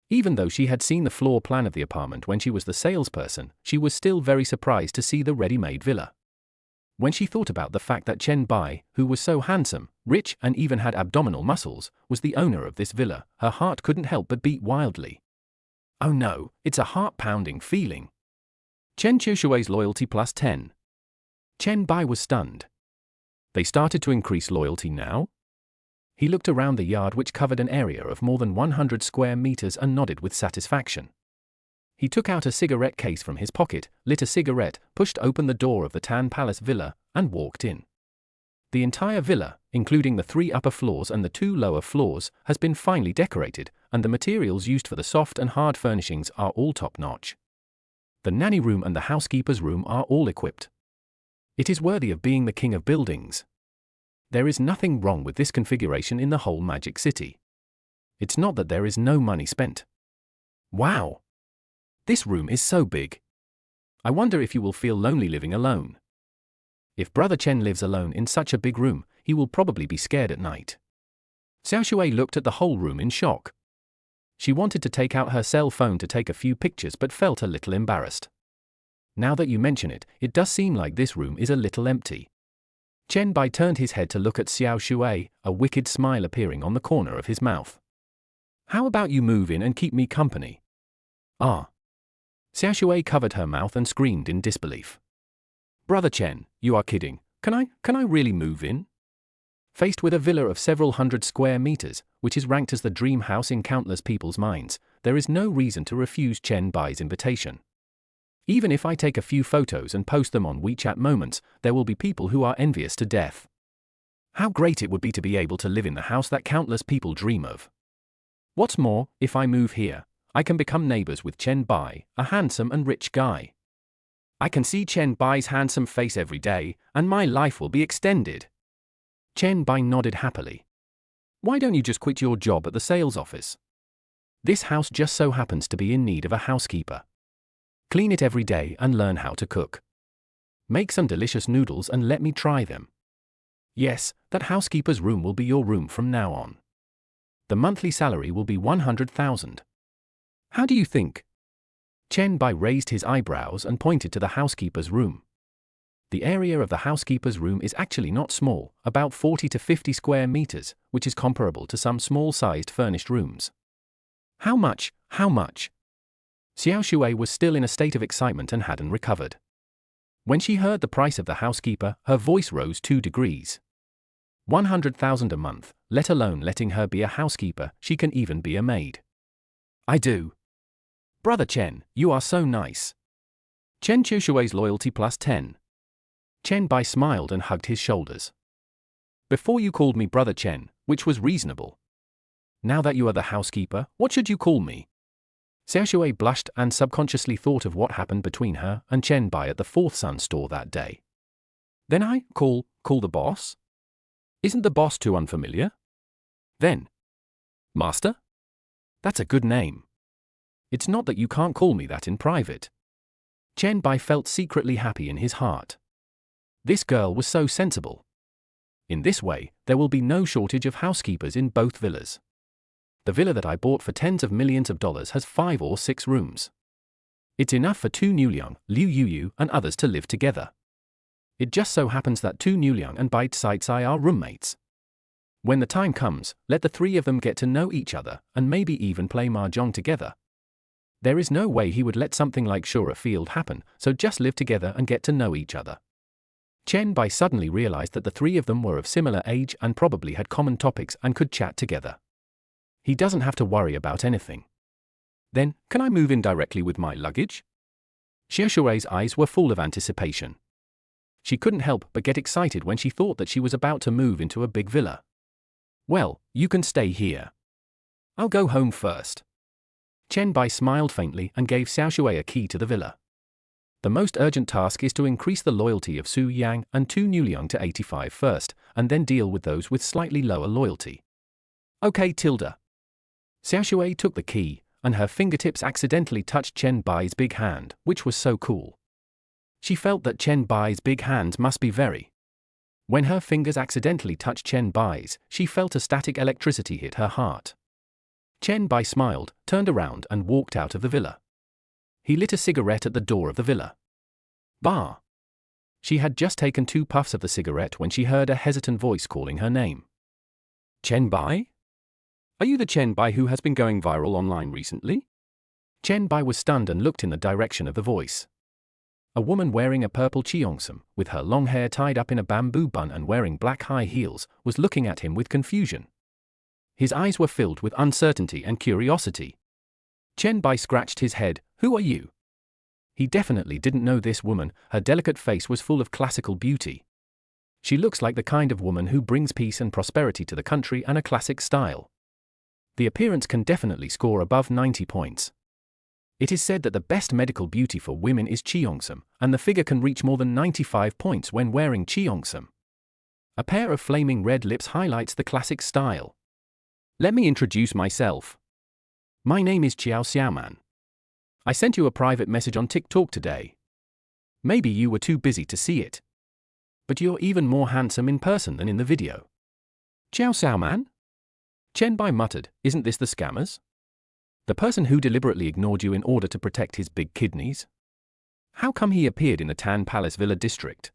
Even though she had seen the floor plan of the apartment when she was the salesperson, she was still very surprised to see the ready-made villa. When she thought about the fact that Chen Bai, who was so handsome, rich and even had abdominal muscles, was the owner of this villa, her heart couldn't help but beat wildly. Oh no, it's a heart-pounding feeling. Chen Xiaoshui's loyalty plus 10. Chen Bai was stunned. They started to increase loyalty now? He looked around the yard, which covered an area of more than 100 square meters, and nodded with satisfaction. He took out a cigarette case from his pocket, lit a cigarette, pushed open the door of the Tan Palace villa, and walked in. The entire villa, including the 3 upper floors and the 2 lower floors, has been finely decorated, and the materials used for the soft and hard furnishings are all top-notch. The nanny room and the housekeeper's room are all equipped. It is worthy of being the king of buildings. There is nothing wrong with this configuration in the whole Magic City. It's not that there is no money spent. Wow! This room is so big. I wonder if you will feel lonely living alone. If Brother Chen lives alone in such a big room, he will probably be scared at night. Xiao Shui looked at the whole room in shock. She wanted to take out her cell phone to take a few pictures but felt a little embarrassed. Now that you mention it, it does seem like this room is a little empty. Chen Bai turned his head to look at Xiao Shui, a wicked smile appearing on the corner of his mouth. How about you move in and keep me company? Ah. Xiao Shui covered her mouth and screamed in disbelief. Brother Chen, you are kidding. Can I really move in? Faced with a villa of several hundred square meters, which is ranked as the dream house in countless people's minds, there is no reason to refuse Chen Bai's invitation. Even if I take a few photos and post them on WeChat Moments, there will be people who are envious to death. How great it would be to be able to live in the house that countless people dream of. What's more, if I move here, I can become neighbors with Chen Bai, a handsome and rich guy. I can see Chen Bai's handsome face every day, and my life will be extended. Chen Bai nodded happily. Why don't you just quit your job at the sales office? This house just so happens to be in need of a housekeeper. Clean it every day and learn how to cook. Make some delicious noodles and let me try them. Yes, that housekeeper's room will be your room from now on. The monthly salary will be 100,000. How do you think? Chen Bai raised his eyebrows and pointed to the housekeeper's room. The area of the housekeeper's room is actually not small, about 40 to 50 square meters, which is comparable to some small-sized furnished rooms. How much? How much? Xiao Shui was still in a state of excitement and hadn't recovered. When she heard the price of the housekeeper, her voice rose 2 degrees. 100,000 a month, let alone letting her be a housekeeper, she can even be a maid. I do. Brother Chen, you are so nice. Chen Qiushui's loyalty plus 10. Chen Bai smiled and hugged his shoulders. Before you called me Brother Chen, which was reasonable. Now that you are the housekeeper, what should you call me? Xiao Shui blushed and subconsciously thought of what happened between her and Chen Bai at the Fourth Sun store that day. Then I call the boss? Isn't the boss too unfamiliar? Then, Master? That's a good name. It's not that you can't call me that in private. Chen Bai felt secretly happy in his heart. This girl was so sensible. In this way, there will be no shortage of housekeepers in both villas. The villa that I bought for tens of millions of dollars has 5 or 6 rooms. It's enough for Tu Niuliang, Liu Yuyu, and others to live together. It just so happens that Tu Niuliang and Bai Caicai are roommates. When the time comes, let the 3 of them get to know each other, and maybe even play mahjong together. There is no way he would let something like Shura Field happen, so just live together and get to know each other. Chen Bai suddenly realized that the 3 of them were of similar age and probably had common topics and could chat together. He doesn't have to worry about anything. Then, can I move in directly with my luggage? Xiao Shui's eyes were full of anticipation. She couldn't help but get excited when she thought that she was about to move into a big villa. Well, you can stay here. I'll go home first. Chen Bai smiled faintly and gave Xiao Shui a key to the villa. The most urgent task is to increase the loyalty of Su Yang and Tu Niuliang to 85 first, and then deal with those with slightly lower loyalty. Okay, Tilda. Xiao Shui took the key, and her fingertips accidentally touched Chen Bai's big hand, which was so cool. She felt that Chen Bai's big hands must be very. When her fingers accidentally touched Chen Bai's, she felt a static electricity hit her heart. Chen Bai smiled, turned around and walked out of the villa. He lit a cigarette at the door of the villa. Bah! She had just taken 2 puffs of the cigarette when she heard a hesitant voice calling her name. Chen Bai? Are you the Chen Bai who has been going viral online recently? Chen Bai was stunned and looked in the direction of the voice. A woman wearing a purple cheongsam, with her long hair tied up in a bamboo bun and wearing black high heels, was looking at him with confusion. His eyes were filled with uncertainty and curiosity. Chen Bai scratched his head. Who are you? He definitely didn't know this woman. Her delicate face was full of classical beauty. She looks like the kind of woman who brings peace and prosperity to the country and a classic style. The appearance can definitely score above 90 points. It is said that the best medical beauty for women is cheongsam, and the figure can reach more than 95 points when wearing cheongsam. A pair of flaming red lips highlights the classic style. Let me introduce myself. My name is Chiao Xiaoman. I sent you a private message on TikTok today. Maybe you were too busy to see it. But you're even more handsome in person than in the video. Chiao Xiaoman? Chen Bai muttered, isn't this the scammers? The person who deliberately ignored you in order to protect his big kidneys? How come he appeared in the Tan Palace Villa district?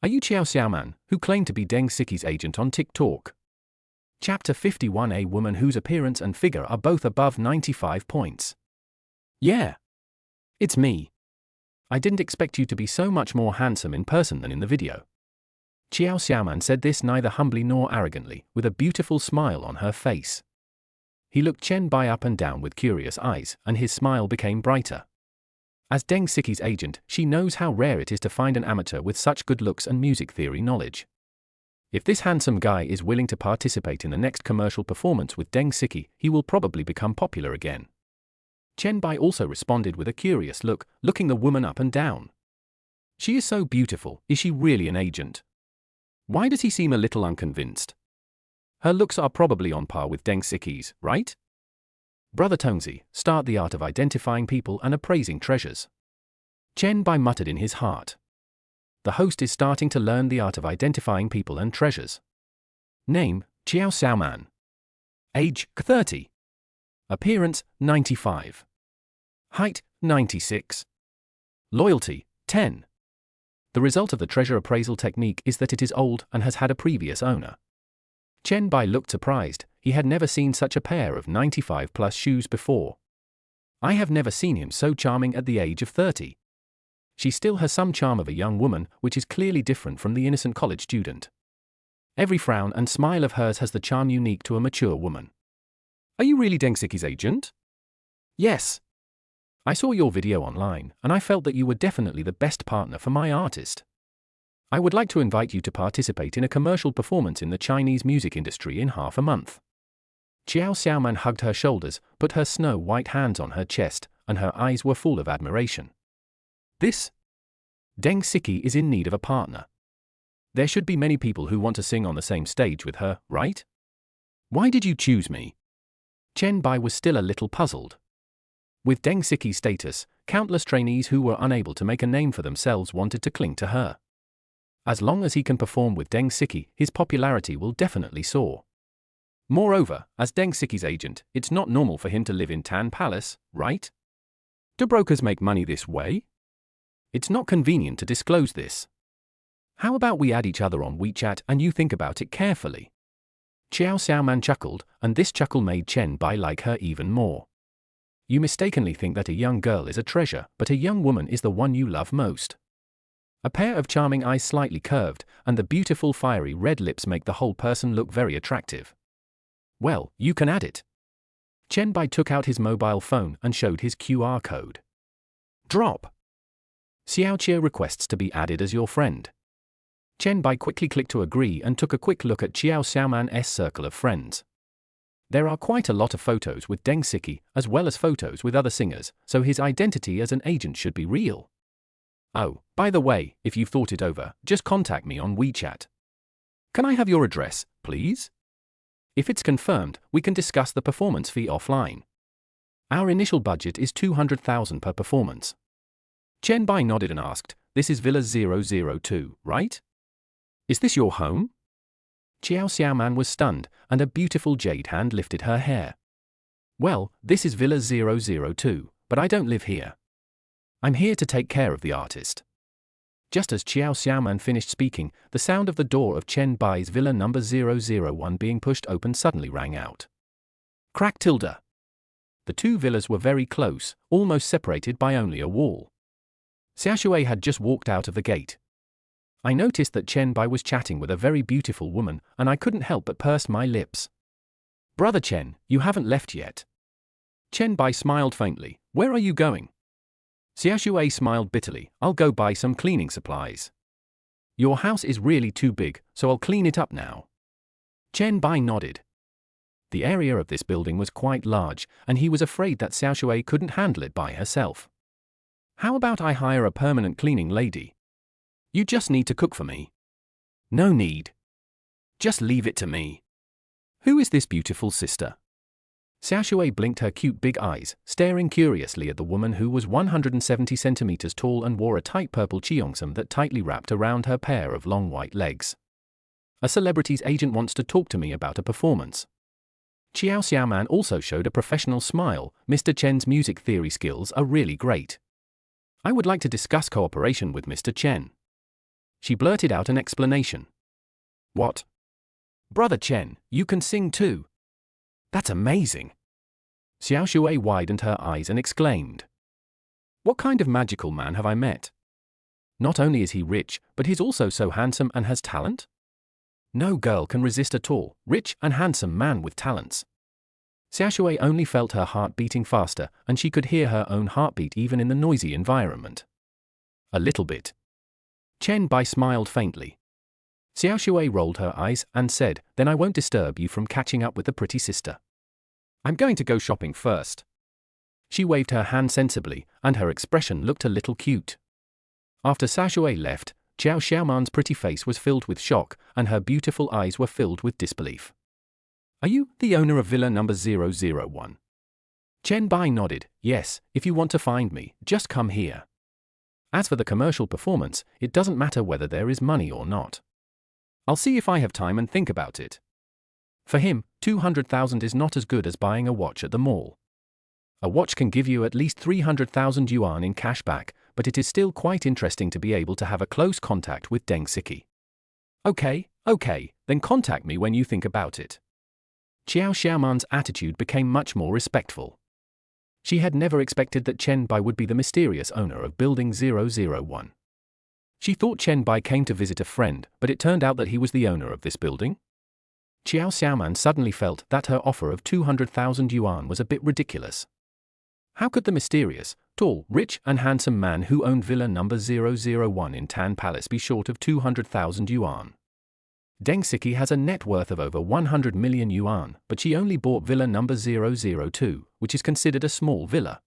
Are you Chiao Xiaoman, who claimed to be Deng Siki's agent on TikTok? Chapter 51. A woman whose appearance and figure are both above 95 points. Yeah. It's me. I didn't expect you to be so much more handsome in person than in the video. Chiao Xiaoman said this neither humbly nor arrogantly, with a beautiful smile on her face. He looked Chen Bai up and down with curious eyes, and his smile became brighter. As Deng Siki's agent, she knows how rare it is to find an amateur with such good looks and music theory knowledge. If this handsome guy is willing to participate in the next commercial performance with Deng Siki, he will probably become popular again. Chen Bai also responded with a curious look, looking the woman up and down. She is so beautiful, is she really an agent? Why does he seem a little unconvinced? Her looks are probably on par with Deng Siki's, right? Brother Tongzi, start the art of identifying people and appraising treasures. Chen Bai muttered in his heart. The host is starting to learn the art of identifying people and treasures. Name, Chiao Xiaoman. Age, 30. Appearance, 95. Height, 96. Loyalty, 10. The result of the treasure appraisal technique is that it is old and has had a previous owner. Chen Bai looked surprised. He had never seen such a pair of 95-plus shoes before. I have never seen him so charming at the age of 30. She still has some charm of a young woman, which is clearly different from the innocent college student. Every frown and smile of hers has the charm unique to a mature woman. Are you really Deng Siki's agent? Yes. I saw your video online, and I felt that you were definitely the best partner for my artist. I would like to invite you to participate in a commercial performance in the Chinese music industry in half a month. Chiao Xiaoman hugged her shoulders, put her snow-white hands on her chest, and her eyes were full of admiration. This? Deng Siki is in need of a partner. There should be many people who want to sing on the same stage with her, right? Why did you choose me? Chen Bai was still a little puzzled. With Deng Siki's status, countless trainees who were unable to make a name for themselves wanted to cling to her. As long as he can perform with Deng Siki, his popularity will definitely soar. Moreover, as Deng Siki's agent, it's not normal for him to live in Tan Palace, right? Do brokers make money this way? It's not convenient to disclose this. How about we add each other on WeChat and you think about it carefully? Chiao Xiaoman chuckled, and this chuckle made Chen Bai like her even more. You mistakenly think that a young girl is a treasure, but a young woman is the one you love most. A pair of charming eyes slightly curved, and the beautiful fiery red lips make the whole person look very attractive. Well, you can add it. Chen Bai took out his mobile phone and showed his QR code. Drop. Xiao Chia requests to be added as your friend. Chen Bai quickly clicked to agree and took a quick look at Chiao Xiaoman's circle of friends. There are quite a lot of photos with Deng Siki, as well as photos with other singers, so his identity as an agent should be real. Oh, by the way, if you've thought it over, just contact me on WeChat. Can I have your address, please? If it's confirmed, we can discuss the performance fee offline. Our initial budget is 200,000 per performance. Chen Bai nodded and asked, this is Villa 002, right? Is this your home? Chiao Xiaoman was stunned, and a beautiful jade hand lifted her hair. Well, this is Villa 002, but I don't live here. I'm here to take care of the artist. Just as Chiao Xiaoman finished speaking, the sound of the door of Chen Bai's villa number 001 being pushed open suddenly rang out. Crack tilde. The two villas were very close, almost separated by only a wall. Xiaoshui had just walked out of the gate. I noticed that Chen Bai was chatting with a very beautiful woman, and I couldn't help but purse my lips. Brother Chen, you haven't left yet. Chen Bai smiled faintly. Where are you going? Xiao Shui smiled bitterly. I'll go buy some cleaning supplies. Your house is really too big, so I'll clean it up now. Chen Bai nodded. The area of this building was quite large, and he was afraid that Xiao Shui couldn't handle it by herself. How about I hire a permanent cleaning lady? You just need to cook for me. No need. Just leave it to me. Who is this beautiful sister? Xiao Shui blinked her cute big eyes, staring curiously at the woman who was 170 centimeters tall and wore a tight purple cheongsam that tightly wrapped around her pair of long white legs. A celebrity's agent wants to talk to me about a performance. Qiao Xiaoman also showed a professional smile. Mr. Chen's music theory skills are really great. I would like to discuss cooperation with Mr. Chen. She blurted out an explanation. What? Brother Chen, you can sing too. That's amazing. Xiao Shui widened her eyes and exclaimed. What kind of magical man have I met? Not only is he rich, but he's also so handsome and has talent? No girl can resist a tall, rich and handsome man with talents. Xiao Shui only felt her heart beating faster, and she could hear her own heartbeat even in the noisy environment. A little bit. Chen Bai smiled faintly. Xiao Shui rolled her eyes and said, then I won't disturb you from catching up with the pretty sister. I'm going to go shopping first. She waved her hand sensibly, and her expression looked a little cute. After Xiao Shui left, Qiao Xiaoman's pretty face was filled with shock, and her beautiful eyes were filled with disbelief. Are you the owner of Villa number 001? Chen Bai nodded. Yes, if you want to find me, just come here. As for the commercial performance, it doesn't matter whether there is money or not. I'll see if I have time and think about it. For him, 200,000 is not as good as buying a watch at the mall. A watch can give you at least 300,000 yuan in cash back, but it is still quite interesting to be able to have a close contact with Deng Siki. Okay, then contact me when you think about it. Qiao Xiaoman's attitude became much more respectful. She had never expected that Chen Bai would be the mysterious owner of Building 001. She thought Chen Bai came to visit a friend, but it turned out that he was the owner of this building. Qiao Xiaoman suddenly felt that her offer of 200,000 yuan was a bit ridiculous. How could the mysterious, tall, rich and handsome man who owned Villa number 001 in Tan Palace be short of 200,000 yuan? Deng Siki has a net worth of over 100 million yuan, but she only bought Villa number 002, which is considered a small villa.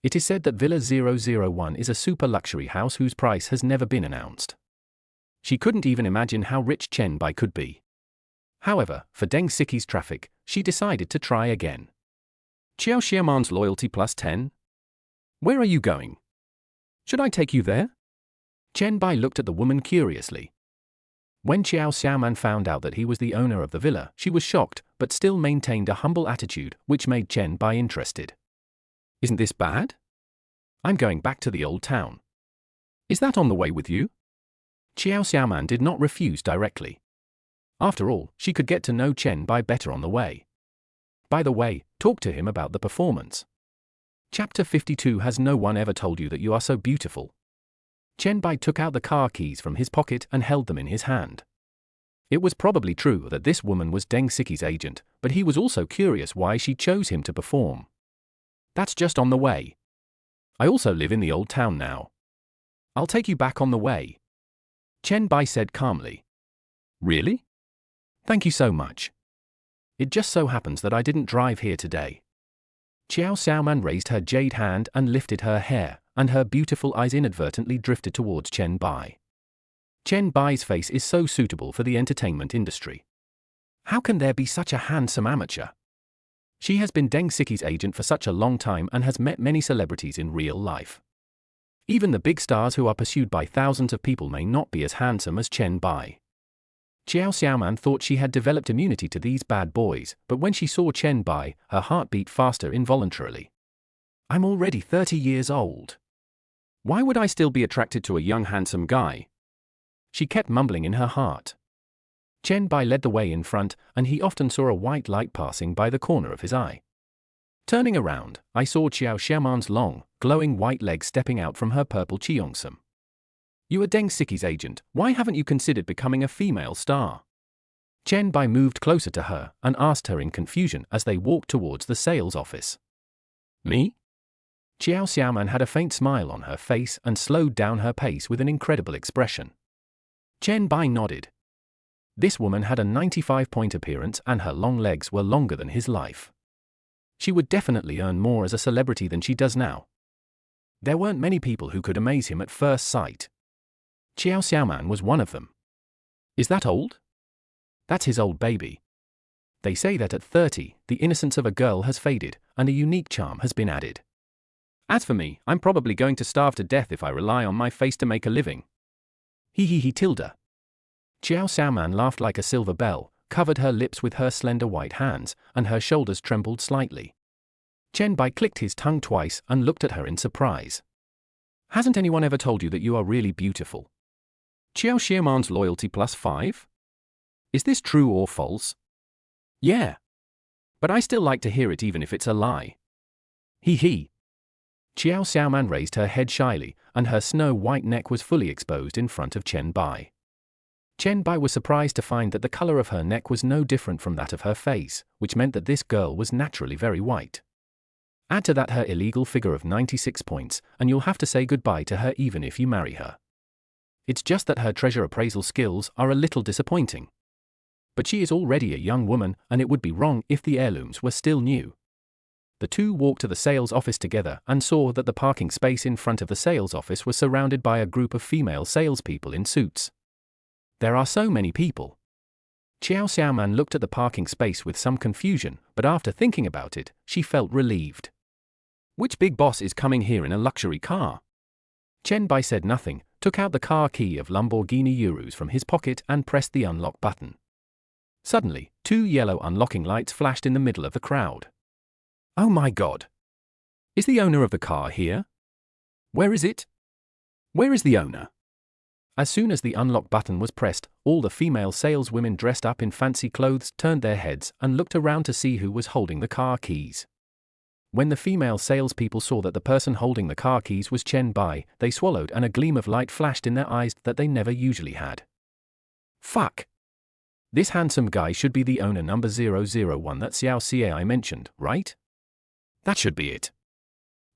It is said that Villa 001 is a super luxury house whose price has never been announced. She couldn't even imagine how rich Chen Bai could be. However, for Deng Siki's traffic, she decided to try again. Qiao Xiaoman's loyalty plus 10? Where are you going? Should I take you there? Chen Bai looked at the woman curiously. When Qiao Xiaoman found out that he was the owner of the villa, she was shocked, but still maintained a humble attitude, which made Chen Bai interested. Isn't this bad? I'm going back to the old town. Is that on the way with you? Qiao Xiaoman did not refuse directly. After all, she could get to know Chen Bai better on the way. By the way, talk to him about the performance. Chapter 52. Has no one ever told you that you are so beautiful? Chen Bai took out the car keys from his pocket and held them in his hand. It was probably true that this woman was Deng Siki's agent, but he was also curious why she chose him to perform. That's just on the way. I also live in the old town now. I'll take you back on the way. Chen Bai said calmly. Really? Thank you so much. It just so happens that I didn't drive here today. Qiao Xiaoman raised her jade hand and lifted her hair, and her beautiful eyes inadvertently drifted towards Chen Bai. Chen Bai's face is so suitable for the entertainment industry. How can there be such a handsome amateur? She has been Deng Siki's agent for such a long time and has met many celebrities in real life. Even the big stars who are pursued by thousands of people may not be as handsome as Chen Bai. Qiao Xiaoman thought she had developed immunity to these bad boys, but when she saw Chen Bai, her heart beat faster involuntarily. I'm already 30 years old. Why would I still be attracted to a young handsome guy? She kept mumbling in her heart. Chen Bai led the way in front, and he often saw a white light passing by the corner of his eye. Turning around, I saw Qiao Xiaoman's long, glowing white legs stepping out from her purple cheongsam. You are Deng Siki's agent, why haven't you considered becoming a female star? Chen Bai moved closer to her and asked her in confusion as they walked towards the sales office. Me? Xiao Xiaoman had a faint smile on her face and slowed down her pace with an incredible expression. Chen Bai nodded. This woman had a 95-point appearance and her long legs were longer than his life. She would definitely earn more as a celebrity than she does now. There weren't many people who could amaze him at first sight. Xiao Xiaoman was one of them. Is that old? That's his old baby. They say that at 30, the innocence of a girl has faded, and a unique charm has been added. As for me, I'm probably going to starve to death if I rely on my face to make a living. He tilde. Xiao Xiaoman laughed like a silver bell, covered her lips with her slender white hands, and her shoulders trembled slightly. Chen Bai clicked his tongue twice and looked at her in surprise. Hasn't anyone ever told you that you are really beautiful? Xiao Xiaoman's loyalty +5? Is this true or false? Yeah. But I still like to hear it even if it's a lie. He. Xiao Xiaoman raised her head shyly, and her snow-white neck was fully exposed in front of Chen Bai. Chen Bai was surprised to find that the color of her neck was no different from that of her face, which meant that this girl was naturally very white. Add to that her illegal figure of 96 points, and you'll have to say goodbye to her even if you marry her. It's just that her treasure appraisal skills are a little disappointing. But she is already a young woman, and it would be wrong if the heirlooms were still new. The two walked to the sales office together and saw that the parking space in front of the sales office was surrounded by a group of female salespeople in suits. There are so many people. Xiao Xiaoman looked at the parking space with some confusion, but after thinking about it, she felt relieved. Which big boss is coming here in a luxury car? Chen Bai said nothing, took out the car key of Lamborghini Urus from his pocket and pressed the unlock button. Suddenly, two yellow unlocking lights flashed in the middle of the crowd. Oh my God! Is the owner of the car here? Where is it? Where is the owner? As soon as the unlock button was pressed, all the female saleswomen dressed up in fancy clothes turned their heads and looked around to see who was holding the car keys. When the female salespeople saw that the person holding the car keys was Chen Bai, they swallowed and a gleam of light flashed in their eyes that they never usually had. Fuck! This handsome guy should be the owner number 001 that Xiao Xiai mentioned, right? That should be it.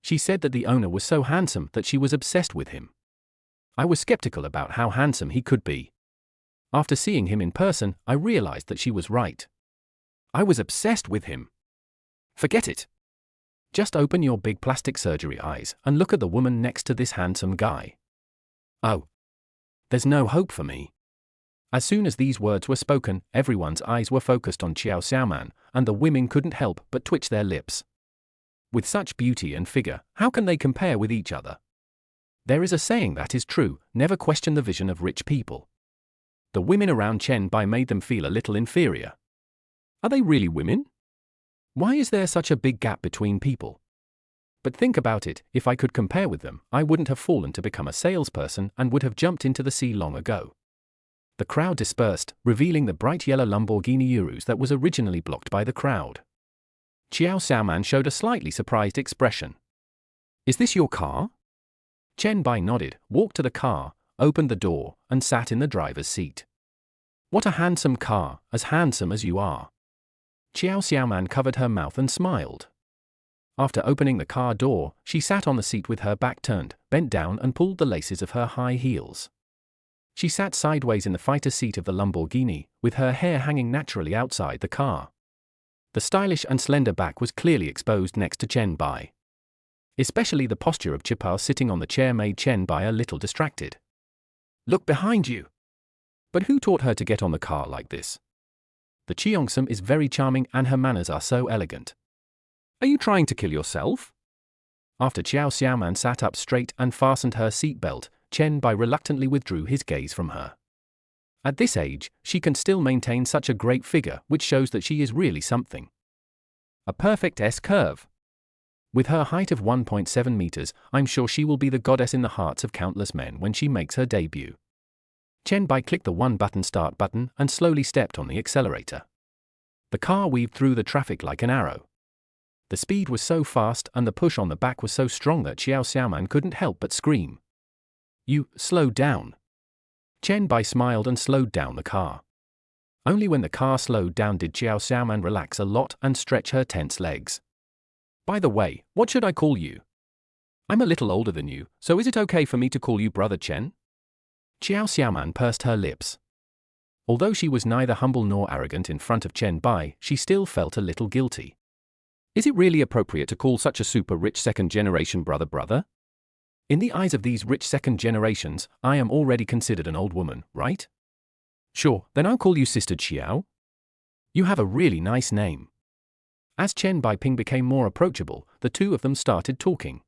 She said that the owner was so handsome that she was obsessed with him. I was skeptical about how handsome he could be. After seeing him in person, I realized that she was right. I was obsessed with him. Forget it. Just open your big plastic surgery eyes and look at the woman next to this handsome guy. Oh. There's no hope for me. As soon as these words were spoken, everyone's eyes were focused on Xiao Xiaoman, and the women couldn't help but twitch their lips. With such beauty and figure, how can they compare with each other? There is a saying that is true, never question the vision of rich people. The women around Chen Bai made them feel a little inferior. Are they really women? Why is there such a big gap between people? But think about it, if I could compare with them, I wouldn't have fallen to become a salesperson and would have jumped into the sea long ago. The crowd dispersed, revealing the bright yellow Lamborghini Urus that was originally blocked by the crowd. Xiao Xiaoman showed a slightly surprised expression. Is this your car? Chen Bai nodded, walked to the car, opened the door, and sat in the driver's seat. What a handsome car, as handsome as you are. Xiao Xiaoman covered her mouth and smiled. After opening the car door, she sat on the seat with her back turned, bent down and pulled the laces of her high heels. She sat sideways in the fighter seat of the Lamborghini, with her hair hanging naturally outside the car. The stylish and slender back was clearly exposed next to Chen Bai. Especially the posture of Chipao sitting on the chair made Chen Bai a little distracted. Look behind you! But who taught her to get on the car like this? The Cheongsam is very charming and her manners are so elegant. Are you trying to kill yourself? After Xiao Xiaoman sat up straight and fastened her seatbelt, Chen Bai reluctantly withdrew his gaze from her. At this age, she can still maintain such a great figure, which shows that she is really something. A perfect S-curve. With her height of 1.7 meters, I'm sure she will be the goddess in the hearts of countless men when she makes her debut. Chen Bai clicked the one-button start button and slowly stepped on the accelerator. The car weaved through the traffic like an arrow. The speed was so fast and the push on the back was so strong that Xiao Xiaoman couldn't help but scream. You, slow down. Chen Bai smiled and slowed down the car. Only when the car slowed down did Xiao Xiaoman relax a lot and stretch her tense legs. By the way, what should I call you? I'm a little older than you, so is it okay for me to call you Brother Chen? Qiao Xiaoman pursed her lips. Although she was neither humble nor arrogant in front of Chen Bai, she still felt a little guilty. Is it really appropriate to call such a super-rich second-generation brother? In the eyes of these rich second generations, I am already considered an old woman, right? Sure, then I'll call you Sister Qiao. You have a really nice name. As Chen Baiping became more approachable, the two of them started talking.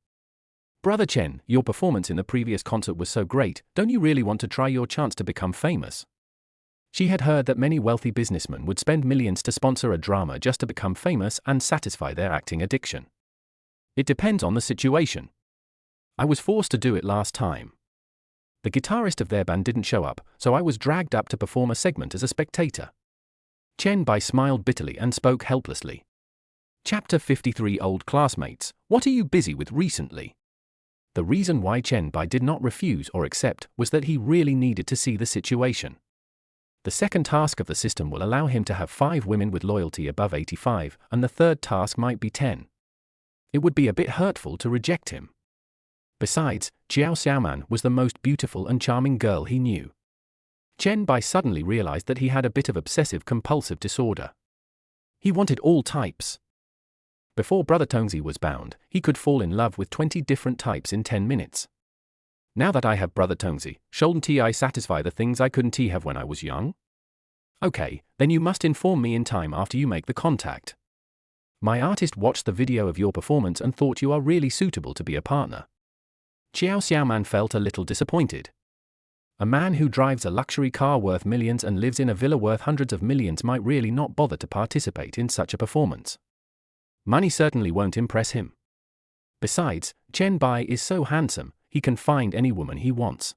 Brother Chen, your performance in the previous concert was so great, don't you really want to try your chance to become famous? She had heard that many wealthy businessmen would spend millions to sponsor a drama just to become famous and satisfy their acting addiction. It depends on the situation. I was forced to do it last time. The guitarist of their band didn't show up, so I was dragged up to perform a segment as a spectator. Chen Bai smiled bitterly and spoke helplessly. Chapter 53 Old Classmates, what are you busy with recently? The reason why Chen Bai did not refuse or accept was that he really needed to see the situation. The second task of the system will allow him to have 5 women with loyalty above 85, and the third task might be 10. It would be a bit hurtful to reject him. Besides, Qiao Xiaoman was the most beautiful and charming girl he knew. Chen Bai suddenly realized that he had a bit of obsessive-compulsive disorder. He wanted all types. Before Brother Tongzi was bound, he could fall in love with 20 different types in 10 minutes. Now that I have Brother Tongzi, shouldn't I satisfy the things I couldn't have when I was young? Okay, then you must inform me in time after you make the contact. My artist watched the video of your performance and thought you are really suitable to be a partner. Qiao Xiaoman felt a little disappointed. A man who drives a luxury car worth millions and lives in a villa worth hundreds of millions might really not bother to participate in such a performance. Money certainly won't impress him. Besides, Chen Bai is so handsome, he can find any woman he wants.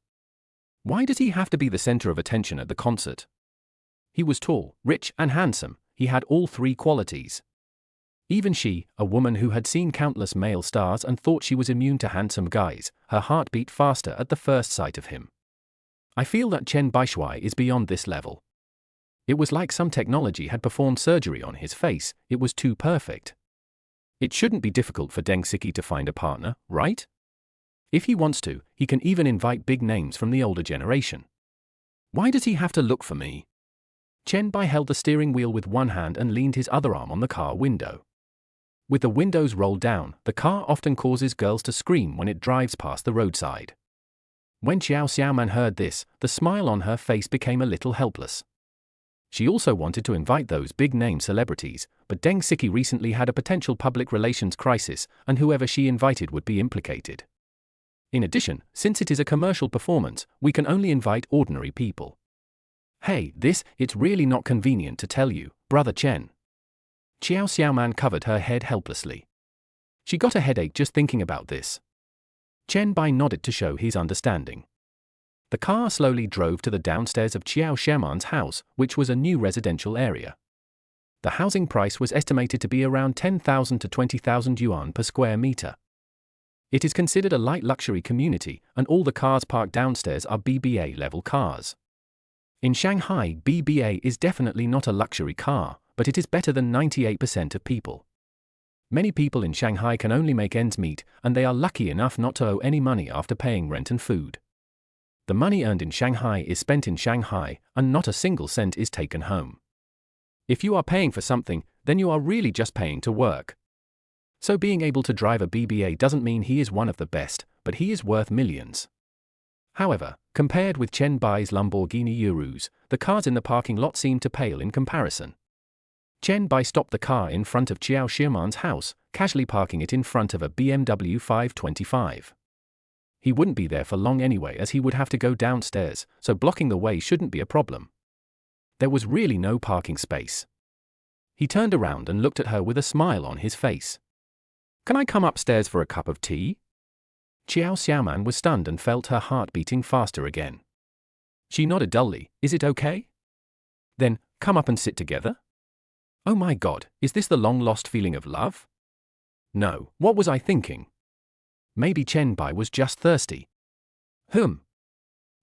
Why does he have to be the center of attention at the concert? He was tall, rich, and handsome. He had all 3 qualities. Even she, a woman who had seen countless male stars and thought she was immune to handsome guys, her heart beat faster at the first sight of him. I feel that Chen Baishui is beyond this level. It was like some technology had performed surgery on his face, it was too perfect. It shouldn't be difficult for Deng Siki to find a partner, right? If he wants to, he can even invite big names from the older generation. Why does he have to look for me? Chen Bai held the steering wheel with one hand and leaned his other arm on the car window. With the windows rolled down, the car often causes girls to scream when it drives past the roadside. When Qiao Xiaoman heard this, the smile on her face became a little helpless. She also wanted to invite those big-name celebrities, but Deng Siki recently had a potential public relations crisis, and whoever she invited would be implicated. In addition, since it is a commercial performance, we can only invite ordinary people. Hey, it's really not convenient to tell you, Brother Chen. Qiao Xiaoman covered her head helplessly. She got a headache just thinking about this. Chen Bai nodded to show his understanding. The car slowly drove to the downstairs of Qiao Xiaoman's house, which was a new residential area. The housing price was estimated to be around 10,000 to 20,000 yuan per square meter. It is considered a light luxury community, and all the cars parked downstairs are BBA-level cars. In Shanghai, BBA is definitely not a luxury car, but it is better than 98% of people. Many people in Shanghai can only make ends meet, and they are lucky enough not to owe any money after paying rent and food. The money earned in Shanghai is spent in Shanghai, and not a single cent is taken home. If you are paying for something, then you are really just paying to work. So being able to drive a BBA doesn't mean he is one of the best, but he is worth millions. However, compared with Chen Bai's Lamborghini Urus, the cars in the parking lot seem to pale in comparison. Chen Bai stopped the car in front of Qiao Xiaoman's house, casually parking it in front of a BMW 525. He wouldn't be there for long anyway, as he would have to go downstairs, so blocking the way shouldn't be a problem. There was really no parking space. He turned around and looked at her with a smile on his face. Can I come upstairs for a cup of tea? Qiao Xiaoman was stunned and felt her heart beating faster again. She nodded dully. Is it okay? Then, come up and sit together? Oh my God, is this the long-lost feeling of love? No, what was I thinking? Maybe Chen Bai was just thirsty.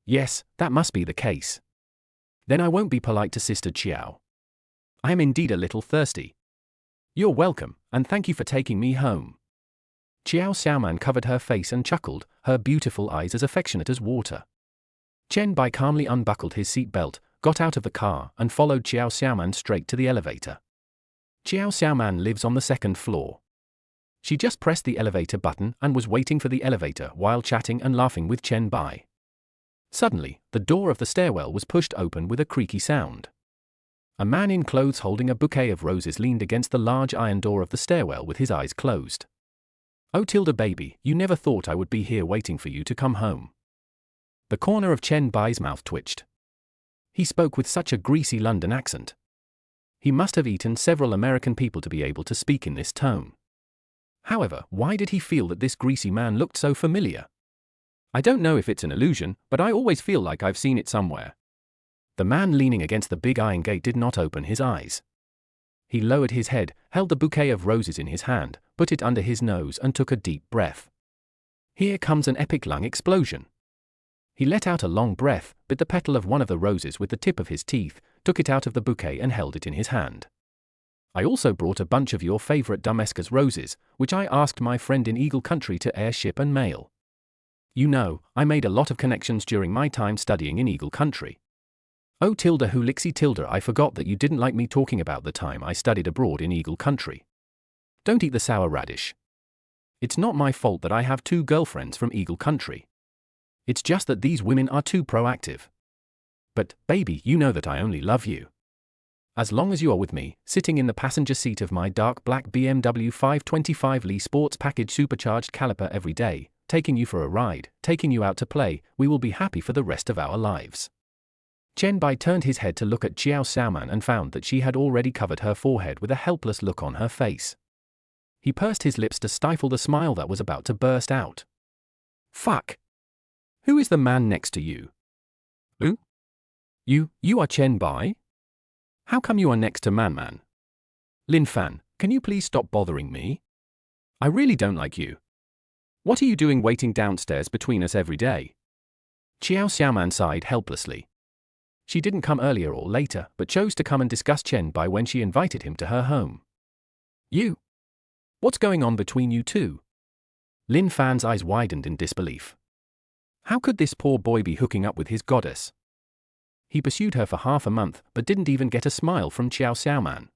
Yes, that must be the case. Then I won't be polite to Sister Qiao. I am indeed a little thirsty. You're welcome, and thank you for taking me home. Xiao Xiaoman covered her face and chuckled, her beautiful eyes as affectionate as water. Chen Bai calmly unbuckled his seat belt, got out of the car, and followed Xiao Xiaoman straight to the elevator. Xiao Xiaoman lives on the second floor. She just pressed the elevator button and was waiting for the elevator while chatting and laughing with Chen Bai. Suddenly, the door of the stairwell was pushed open with a creaky sound. A man in clothes holding a bouquet of roses leaned against the large iron door of the stairwell with his eyes closed. "Oh Tilda baby, you never thought I would be here waiting for you to come home." The corner of Chen Bai's mouth twitched. He spoke with such a greasy London accent. He must have eaten several American people to be able to speak in this tone. However, why did he feel that this greasy man looked so familiar? "I don't know if it's an illusion, but I always feel like I've seen it somewhere." The man leaning against the big iron gate did not open his eyes. He lowered his head, held the bouquet of roses in his hand, put it under his nose and took a deep breath. Here comes an epic lung explosion. He let out a long breath, bit the petal of one of the roses with the tip of his teeth, took it out of the bouquet and held it in his hand. "I also brought a bunch of your favorite Damascus roses, which I asked my friend in Eagle Country to airship and mail. You know, I made a lot of connections during my time studying in Eagle Country. Oh Tilda Hulixi Tilda, I forgot that you didn't like me talking about the time I studied abroad in Eagle Country. Don't eat the sour radish. It's not my fault that I have 2 girlfriends from Eagle Country. It's just that these women are too proactive. But, baby, you know that I only love you. As long as you are with me, sitting in the passenger seat of my dark black BMW 525Li Sports Package Supercharged Caliper every day, taking you for a ride, taking you out to play, we will be happy for the rest of our lives." Chen Bai turned his head to look at Xiao Xiaoman and found that she had already covered her forehead with a helpless look on her face. He pursed his lips to stifle the smile that was about to burst out. "Fuck! Who is the man next to you?" "Who? You are Chen Bai? How come you are next to Man? Lin Fan, can you please stop bothering me? I really don't like you. What are you doing waiting downstairs between us every day?" Xiao Xiaoman sighed helplessly. She didn't come earlier or later, but chose to come and discuss Chen Bai when she invited him to her home. "You? What's going on between you two?" Lin Fan's eyes widened in disbelief. How could this poor boy be hooking up with his goddess? He pursued her for half a month, but didn't even get a smile from Xiao Xiaoman.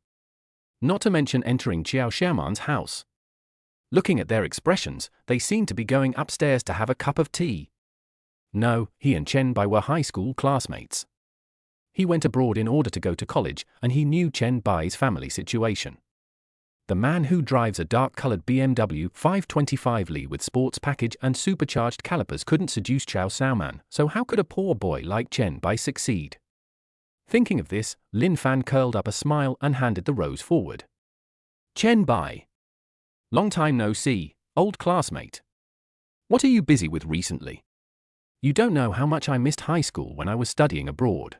Not to mention entering Xiao Xiaoman's house. Looking at their expressions, they seemed to be going upstairs to have a cup of tea. No, he and Chen Bai were high school classmates. He went abroad in order to go to college, and he knew Chen Bai's family situation. The man who drives a dark-colored BMW 525Li with sports package and supercharged calipers couldn't seduce Xiao Xiaoman, so how could a poor boy like Chen Bai succeed? Thinking of this, Lin Fan curled up a smile and handed the rose forward. "Chen Bai. Long time no see, old classmate. What are you busy with recently? You don't know how much I missed high school when I was studying abroad.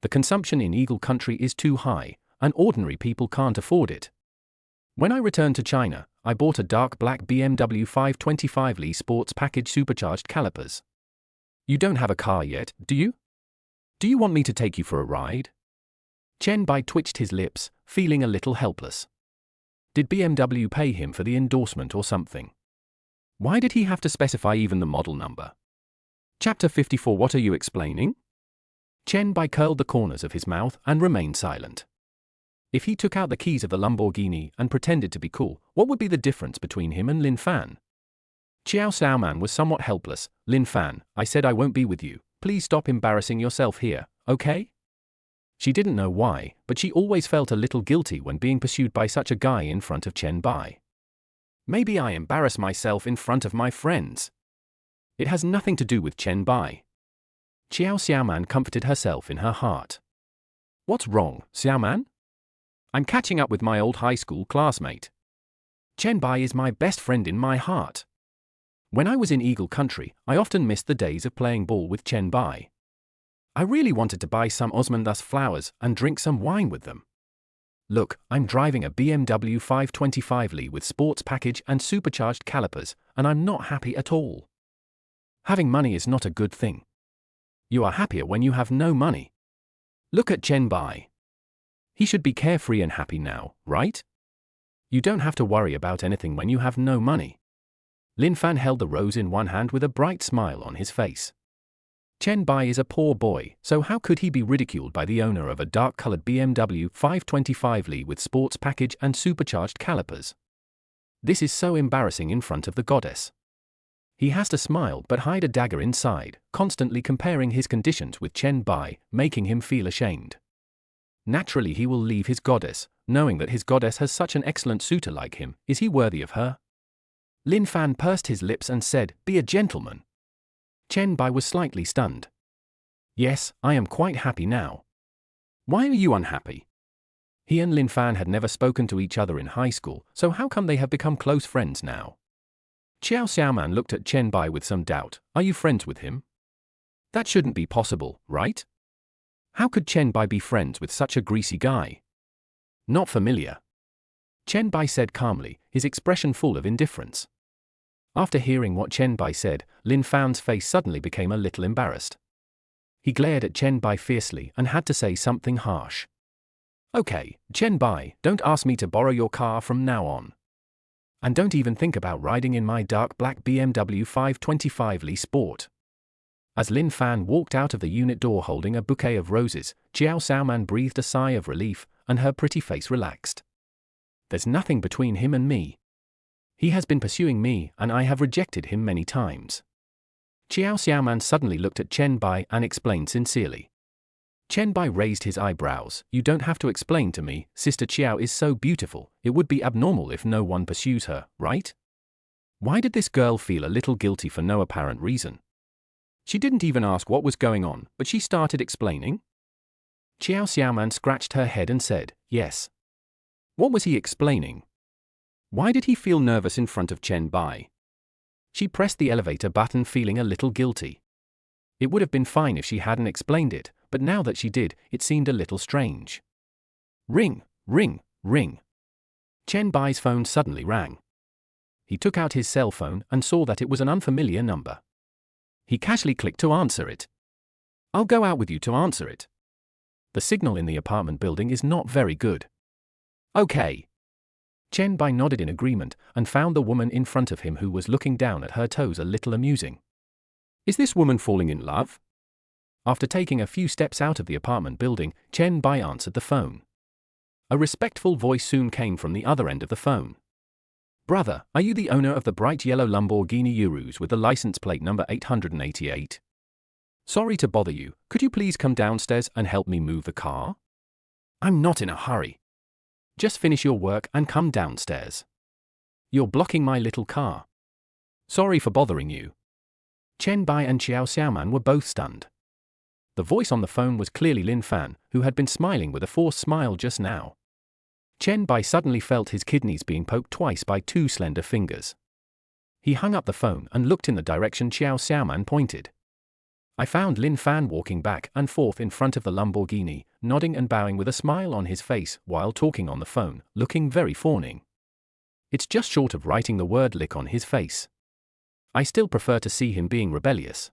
The consumption in Eagle Country is too high, and ordinary people can't afford it. When I returned to China, I bought a dark black BMW 525Li Sports Package Supercharged Calipers. You don't have a car yet, do you? Do you want me to take you for a ride?" Chen Bai twitched his lips, feeling a little helpless. Did BMW pay him for the endorsement or something? Why did he have to specify even the model number? Chapter 54. What are you explaining? Chen Bai curled the corners of his mouth and remained silent. If he took out the keys of the Lamborghini and pretended to be cool, what would be the difference between him and Lin Fan? Xiao Xiaoman was somewhat helpless. "Lin Fan, I said I won't be with you. Please stop embarrassing yourself here, okay?" She didn't know why, but she always felt a little guilty when being pursued by such a guy in front of Chen Bai. Maybe I embarrass myself in front of my friends. It has nothing to do with Chen Bai. Xiao Xiaoman comforted herself in her heart. What's wrong, Xiaoman? I'm catching up with my old high school classmate. Chen Bai is my best friend in my heart. When I was in Eagle Country, I often missed the days of playing ball with Chen Bai. I really wanted to buy some osmanthus flowers and drink some wine with them. Look, I'm driving a BMW 525Li with sports package and supercharged calipers, and I'm not happy at all. Having money is not a good thing. You are happier when you have no money. Look at Chen Bai. He should be carefree and happy now, right? You don't have to worry about anything when you have no money. Lin Fan held the rose in one hand with a bright smile on his face. Chen Bai is a poor boy, so how could he be ridiculed by the owner of a dark-colored BMW 525Li with sports package and supercharged calipers? This is so embarrassing in front of the goddess. He has to smile but hide a dagger inside, constantly comparing his conditions with Chen Bai, making him feel ashamed. Naturally he will leave his goddess, knowing that his goddess has such an excellent suitor like him. Is he worthy of her? Lin Fan pursed his lips and said, "Be a gentleman." Chen Bai was slightly stunned. "Yes, I am quite happy now." Why are you unhappy? He and Lin Fan had never spoken to each other in high school, so how come they have become close friends now? Xiao Xiaoman looked at Chen Bai with some doubt. "Are you friends with him?" "That shouldn't be possible, right? How could Chen Bai be friends with such a greasy guy?" "Not familiar," Chen Bai said calmly, his expression full of indifference. After hearing what Chen Bai said, Lin Fan's face suddenly became a little embarrassed. He glared at Chen Bai fiercely and had to say something harsh. "Okay, Chen Bai, don't ask me to borrow your car from now on. And don't even think about riding in my dark black BMW 525Li Sport." As Lin Fan walked out of the unit door holding a bouquet of roses, Xiao Xiaoman breathed a sigh of relief, and her pretty face relaxed. "There's nothing between him and me. He has been pursuing me, and I have rejected him many times." Xiao Xiaoman suddenly looked at Chen Bai and explained sincerely. Chen Bai raised his eyebrows. "You don't have to explain to me, Sister Qiao is so beautiful, it would be abnormal if no one pursues her, right?" Why did this girl feel a little guilty for no apparent reason? She didn't even ask what was going on, but she started explaining. Xiao Xiaoman scratched her head and said, "Yes." What was he explaining? Why did he feel nervous in front of Chen Bai? She pressed the elevator button feeling a little guilty. It would have been fine if she hadn't explained it, but now that she did, it seemed a little strange. Ring, ring, ring. Chen Bai's phone suddenly rang. He took out his cell phone and saw that it was an unfamiliar number. He casually clicked to answer it. "I'll go out with you to answer it. The signal in the apartment building is not very good." "Okay." Chen Bai nodded in agreement and found the woman in front of him who was looking down at her toes a little amusing. Is this woman falling in love? After taking a few steps out of the apartment building, Chen Bai answered the phone. A respectful voice soon came from the other end of the phone. "Brother, are you the owner of the bright yellow Lamborghini Urus with the license plate number 888? Sorry to bother you, could you please come downstairs and help me move the car? I'm not in a hurry. Just finish your work and come downstairs. You're blocking my little car. Sorry for bothering you." Chen Bai and Xiao Xiaoman were both stunned. The voice on the phone was clearly Lin Fan, who had been smiling with a forced smile just now. Chen Bai suddenly felt his kidneys being poked twice by two slender fingers. He hung up the phone and looked in the direction Xiao Xiaoman pointed. I found Lin Fan walking back and forth in front of the Lamborghini, nodding and bowing with a smile on his face while talking on the phone, looking very fawning. It's just short of writing the word lick on his face. I still prefer to see him being rebellious.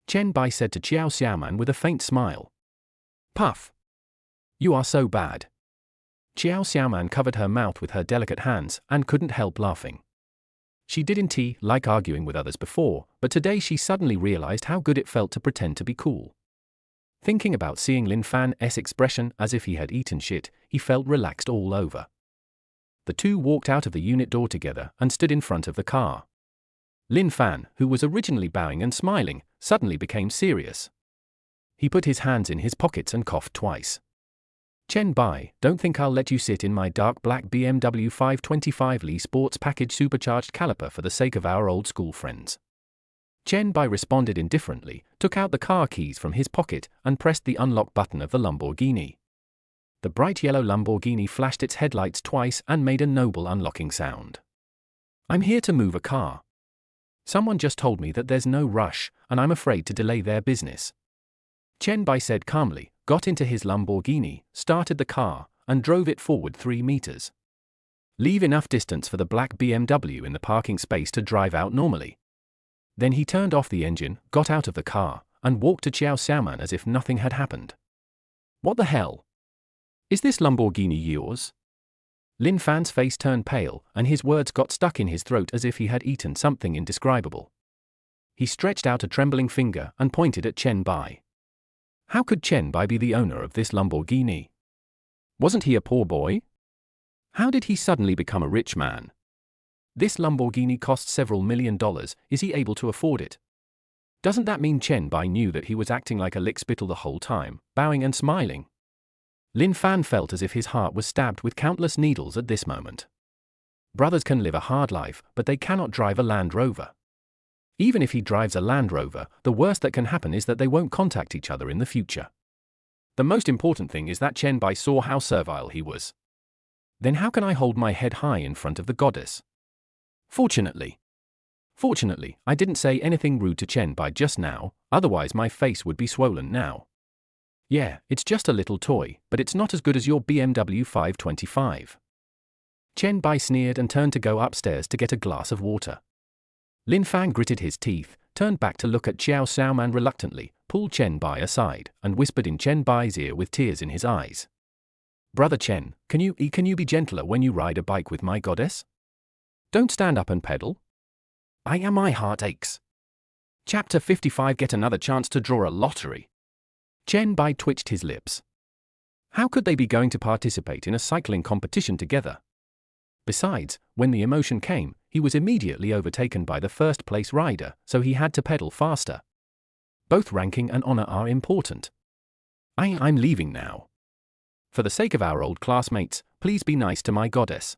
Chen Bai said to Xiao Xiaoman with a faint smile. "Puff. You are so bad." Xiao Xiaoman covered her mouth with her delicate hands and couldn't help laughing. She didn't like arguing with others before, but today she suddenly realized how good it felt to pretend to be cool. Thinking about seeing Lin Fan's expression as if he had eaten shit, he felt relaxed all over. The two walked out of the unit door together and stood in front of the car. Lin Fan, who was originally bowing and smiling, suddenly became serious. He put his hands in his pockets and coughed twice. "Chen Bai, don't think I'll let you sit in my dark black BMW 525Li Sports Package supercharged caliper for the sake of our old school friends." Chen Bai responded indifferently, took out the car keys from his pocket and pressed the unlock button of the Lamborghini. The bright yellow Lamborghini flashed its headlights twice and made a noble unlocking sound. "I'm here to move a car. Someone just told me that there's no rush, and I'm afraid to delay their business." Chen Bai said calmly, got into his Lamborghini, started the car, and drove it forward 3 meters. Leave enough distance for the black BMW in the parking space to drive out normally. Then he turned off the engine, got out of the car, and walked to Xiao Xiaoman as if nothing had happened. "What the hell? Is this Lamborghini yours?" Lin Fan's face turned pale, and his words got stuck in his throat as if he had eaten something indescribable. He stretched out a trembling finger and pointed at Chen Bai. How could Chen Bai be the owner of this Lamborghini? Wasn't he a poor boy? How did he suddenly become a rich man? This Lamborghini cost several $1 million, is he able to afford it? Doesn't that mean Chen Bai knew that he was acting like a lickspittle the whole time, bowing and smiling? Lin Fan felt as if his heart was stabbed with countless needles at this moment. Brothers can live a hard life, but they cannot drive a Land Rover. Even if he drives a Land Rover, the worst that can happen is that they won't contact each other in the future. The most important thing is that Chen Bai saw how servile he was. Then how can I hold my head high in front of the goddess? Fortunately, I didn't say anything rude to Chen Bai just now, otherwise my face would be swollen now. Yeah, it's just a little toy, but it's not as good as your BMW 525. Chen Bai sneered and turned to go upstairs to get a glass of water. Lin Fan gritted his teeth, turned back to look at Xiao Xiaoman reluctantly, pulled Chen Bai aside, and whispered in Chen Bai's ear with tears in his eyes. Brother Chen, can you be gentler when you ride a bike with my goddess? Don't stand up and pedal. My heart aches. Chapter 55. Get another chance to draw a lottery. Chen Bai twitched his lips. How could they be going to participate in a cycling competition together? Besides, when the emotion came, he was immediately overtaken by the first-place rider, so he had to pedal faster. Both ranking and honor are important. I'm leaving now. For the sake of our old classmates, please be nice to my goddess.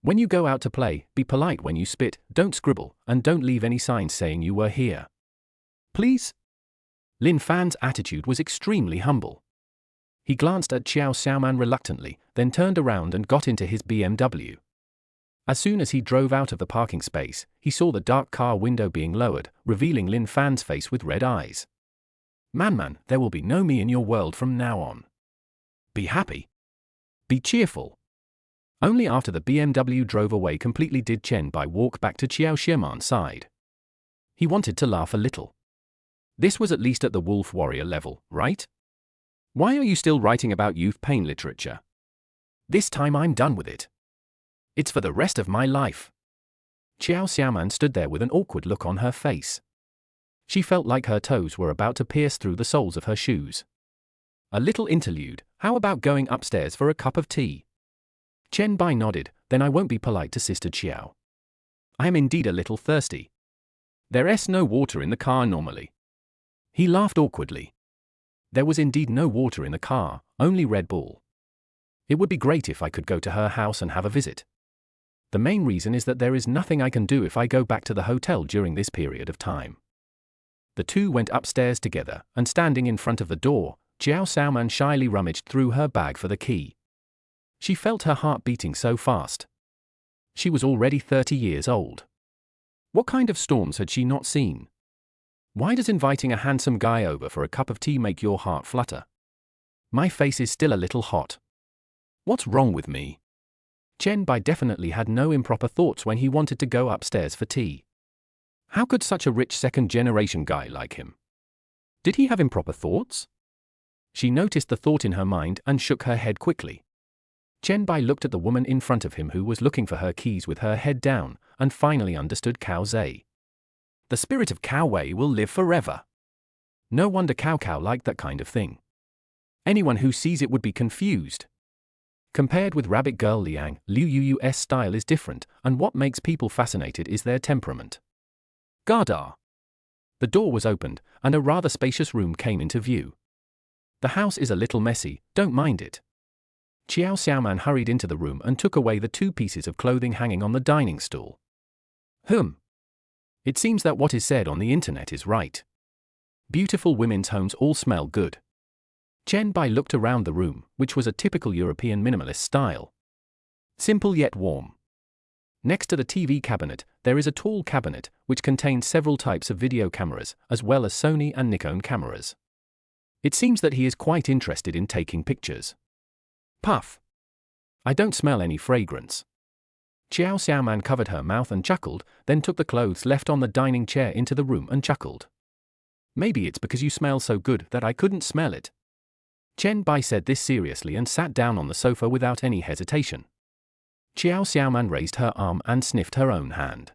When you go out to play, be polite when you spit, don't scribble, and don't leave any signs saying you were here. Please? Lin Fan's attitude was extremely humble. He glanced at Xiao Xiaoman reluctantly, then turned around and got into his BMW. As soon as he drove out of the parking space, he saw the dark car window being lowered, revealing Lin Fan's face with red eyes. Man, there will be no me in your world from now on. Be happy. Be cheerful. Only after the BMW drove away completely did Chen Bai walk back to Xiao Xiaoman's side. He wanted to laugh a little. This was at least at the wolf warrior level, right? Why are you still writing about youth pain literature? This time I'm done with it. It's for the rest of my life. Xiao Xiaoman stood there with an awkward look on her face. She felt like her toes were about to pierce through the soles of her shoes. A little interlude, how about going upstairs for a cup of tea? Chen Bai nodded, then I won't be polite to Sister Xiao. I am indeed a little thirsty. There's no water in the car normally. He laughed awkwardly. There was indeed no water in the car, only Red Bull. It would be great if I could go to her house and have a visit. The main reason is that there is nothing I can do if I go back to the hotel during this period of time. The two went upstairs together, and standing in front of the door, Xiao Xiaoman shyly rummaged through her bag for the key. She felt her heart beating so fast. She was already 30 years old. What kind of storms had she not seen? Why does inviting a handsome guy over for a cup of tea make your heart flutter? My face is still a little hot. What's wrong with me? Chen Bai definitely had no improper thoughts when he wanted to go upstairs for tea. How could such a rich second-generation guy like him? Did he have improper thoughts? She noticed the thought in her mind and shook her head quickly. Chen Bai looked at the woman in front of him who was looking for her keys with her head down, and finally understood Cao Zhe. The spirit of Cao Wei will live forever. No wonder Cao liked that kind of thing. Anyone who sees it would be confused. Compared with Rabbit Girl Liang, Liu Yu's style is different, and what makes people fascinated is their temperament. Gada! The door was opened, and a rather spacious room came into view. The house is a little messy, don't mind it. Xiao Xiaoman hurried into the room and took away the 2 pieces of clothing hanging on the dining stool. It seems that what is said on the internet is right. Beautiful women's homes all smell good. Chen Bai looked around the room, which was a typical European minimalist style. Simple yet warm. Next to the TV cabinet, there is a tall cabinet, which contains several types of video cameras, as well as Sony and Nikon cameras. It seems that he is quite interested in taking pictures. Puff. I don't smell any fragrance. Xiao Xiaoman covered her mouth and chuckled, then took the clothes left on the dining chair into the room and chuckled. Maybe it's because you smell so good that I couldn't smell it. Chen Bai said this seriously and sat down on the sofa without any hesitation. Qiao Xiaoman raised her arm and sniffed her own hand.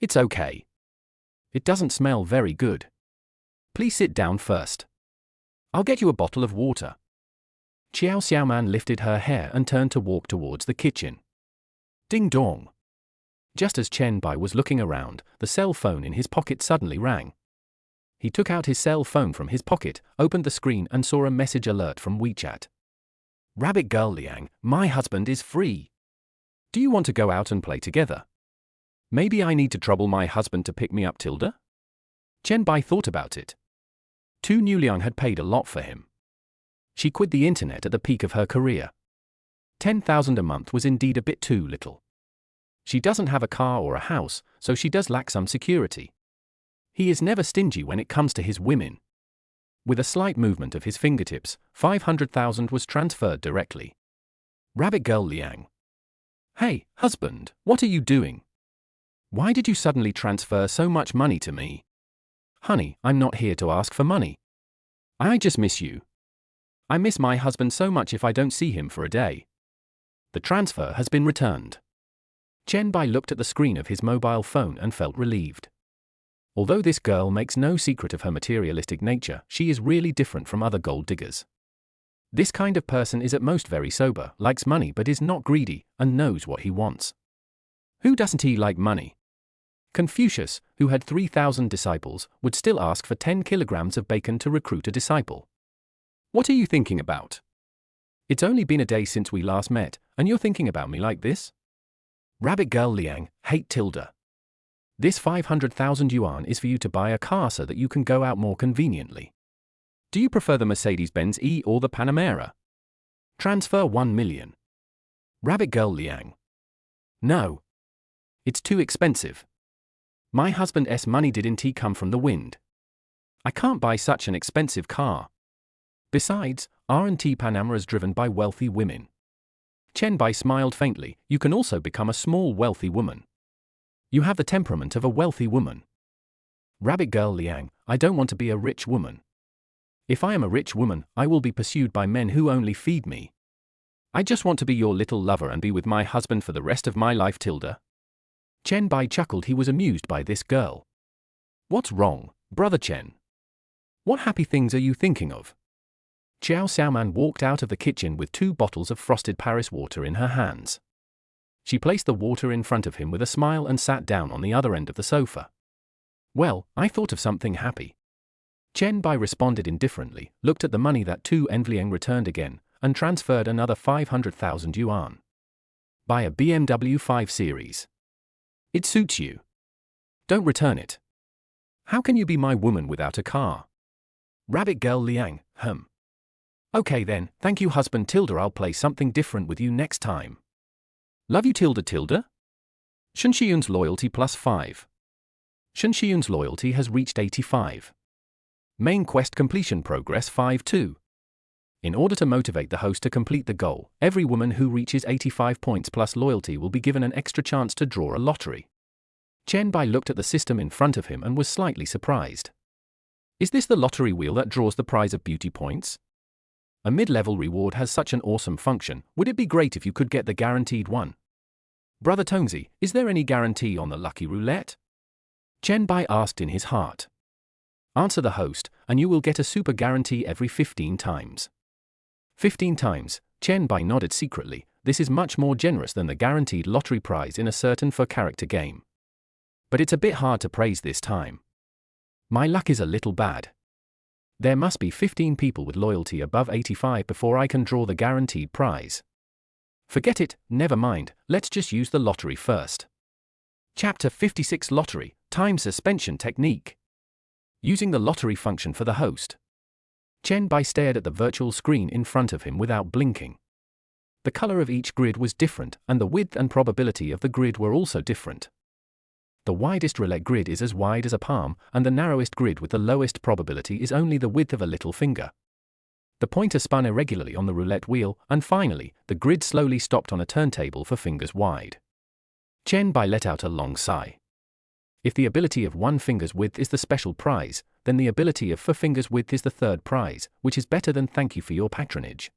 It's okay. It doesn't smell very good. Please sit down first. I'll get you a bottle of water. Qiao Xiaoman lifted her hair and turned to walk towards the kitchen. Ding dong. Just as Chen Bai was looking around, the cell phone in his pocket suddenly rang. He took out his cell phone from his pocket, opened the screen and saw a message alert from WeChat. Rabbit Girl Liang, my husband is free. Do you want to go out and play together? Maybe I need to trouble my husband to pick me up, Tilda? Chen Bai thought about it. Tu Liang had paid a lot for him. She quit the internet at the peak of her career. 10,000 a month was indeed a bit too little. She doesn't have a car or a house, so she does lack some security. He is never stingy when it comes to his women. With a slight movement of his fingertips, 500,000 was transferred directly. Rabbit Girl Liang. Hey, husband, what are you doing? Why did you suddenly transfer so much money to me? Honey, I'm not here to ask for money. I just miss you. I miss my husband so much if I don't see him for a day. The transfer has been returned. Chen Bai looked at the screen of his mobile phone and felt relieved. Although this girl makes no secret of her materialistic nature, she is really different from other gold diggers. This kind of person is at most very sober, likes money but is not greedy, and knows what he wants. Who doesn't he like money? Confucius, who had 3,000 disciples, would still ask for 10 kilograms of bacon to recruit a disciple. What are you thinking about? It's only been a day since we last met, and you're thinking about me like this? Rabbit Girl Liang, hate Tilda. This 500,000 yuan is for you to buy a car so that you can go out more conveniently. Do you prefer the Mercedes-Benz E or the Panamera? Transfer 1 million. Rabbit Girl Liang. No. It's too expensive. My husband's money didn't come from the wind. I can't buy such an expensive car. Besides, R&T Panamera is driven by wealthy women. Chen Bai smiled faintly. You can also become a small wealthy woman. You have the temperament of a wealthy woman. Rabbit Girl Liang, I don't want to be a rich woman. If I am a rich woman, I will be pursued by men who only feed me. I just want to be your little lover and be with my husband for the rest of my life, Tilda. Chen Bai chuckled. He was amused by this girl. What's wrong, brother Chen? What happy things are you thinking of? Qiao Xiaoman walked out of the kitchen with 2 bottles of frosted Paris water in her hands. She placed the water in front of him with a smile and sat down on the other end of the sofa. Well, I thought of something happy. Chen Bai responded indifferently, looked at the money that Tu Liang returned again, and transferred another 500,000 yuan. Buy a BMW 5 Series. It suits you. Don't return it. How can you be my woman without a car? Rabbit Girl Liang, Okay then, thank you husband Tilda, I'll play something different with you next time. Love you Tilda. Shenxiun's loyalty +5. Shenxiun's loyalty has reached 85. Main quest completion progress 5-2. In order to motivate the host to complete the goal, every woman who reaches 85 points plus loyalty will be given an extra chance to draw a lottery. Chen Bai looked at the system in front of him and was slightly surprised. Is this the lottery wheel that draws the prize of beauty points? A mid-level reward has such an awesome function. Would it be great if you could get the guaranteed one? Brother Tongzi, is there any guarantee on the lucky roulette? Chen Bai asked in his heart. Answer the host, and you will get a super guarantee every 15 times. 15 times, Chen Bai nodded secretly. This is much more generous than the guaranteed lottery prize in a certain for-character game. But it's a bit hard to praise this time. My luck is a little bad. There must be 15 people with loyalty above 85 before I can draw the guaranteed prize. Forget it, never mind, let's just use the lottery first. Chapter 56 Lottery, Time Suspension Technique. Using the lottery function for the host. Chen Bai stared at the virtual screen in front of him without blinking. The color of each grid was different, and the width and probability of the grid were also different. The widest roulette grid is as wide as a palm, and the narrowest grid with the lowest probability is only the width of a little finger. The pointer spun irregularly on the roulette wheel, and finally, the grid slowly stopped on a turntable for fingers wide. Chen Bai let out a long sigh. If the ability of 1 finger's width is the special prize, then the ability of 4 fingers' width is the third prize, which is better than thank you for your patronage.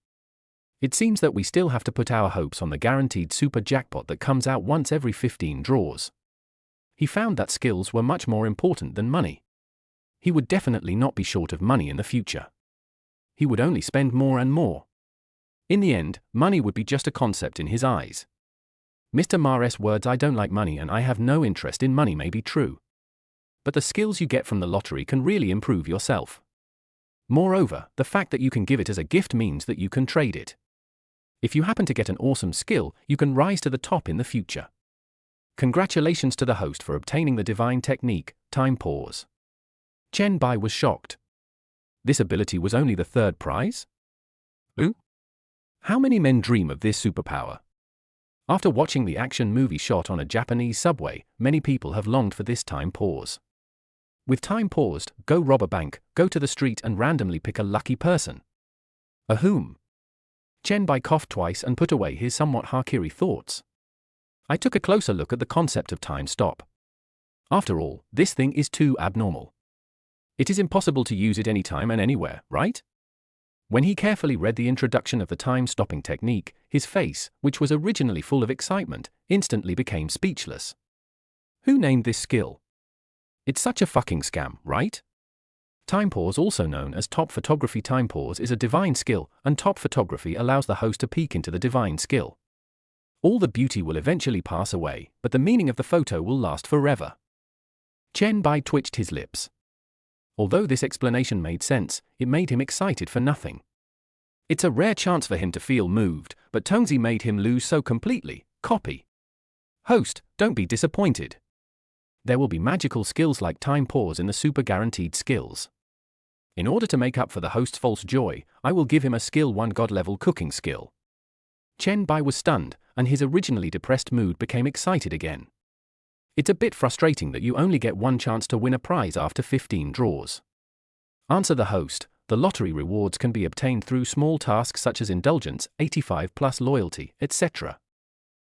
It seems that we still have to put our hopes on the guaranteed super jackpot that comes out once every 15 draws. He found that skills were much more important than money. He would definitely not be short of money in the future. He would only spend more and more. In the end, money would be just a concept in his eyes. Mr. Mares' words, "I don't like money and I have no interest in money," may be true. But the skills you get from the lottery can really improve yourself. Moreover, the fact that you can give it as a gift means that you can trade it. If you happen to get an awesome skill, you can rise to the top in the future. Congratulations to the host for obtaining the divine technique, time pause. Chen Bai was shocked. This ability was only the third prize? Ooh? How many men dream of this superpower? After watching the action movie shot on a Japanese subway, many people have longed for this time pause. With time paused, go rob a bank, go to the street and randomly pick a lucky person. A whom? Chen Bai coughed twice and put away his somewhat harakiri thoughts. I took a closer look at the concept of time stop. After all, this thing is too abnormal. It is impossible to use it anytime and anywhere, right? When he carefully read the introduction of the time-stopping technique, his face, which was originally full of excitement, instantly became speechless. Who named this skill? It's such a fucking scam, right? Time pause, also known as top photography. Time pause is a divine skill, and top photography allows the host to peek into the divine skill. All the beauty will eventually pass away, but the meaning of the photo will last forever. Chen Bai twitched his lips. Although this explanation made sense, it made him excited for nothing. It's a rare chance for him to feel moved, but Tongzi made him lose so completely. Copy. Host, don't be disappointed. There will be magical skills like time pause in the super guaranteed skills. In order to make up for the host's false joy, I will give him a skill 1 god level cooking skill. Chen Bai was stunned, and his originally depressed mood became excited again. It's a bit frustrating that you only get one chance to win a prize after 15 draws. Answer the host. The lottery rewards can be obtained through small tasks such as indulgence, 85 plus loyalty, etc.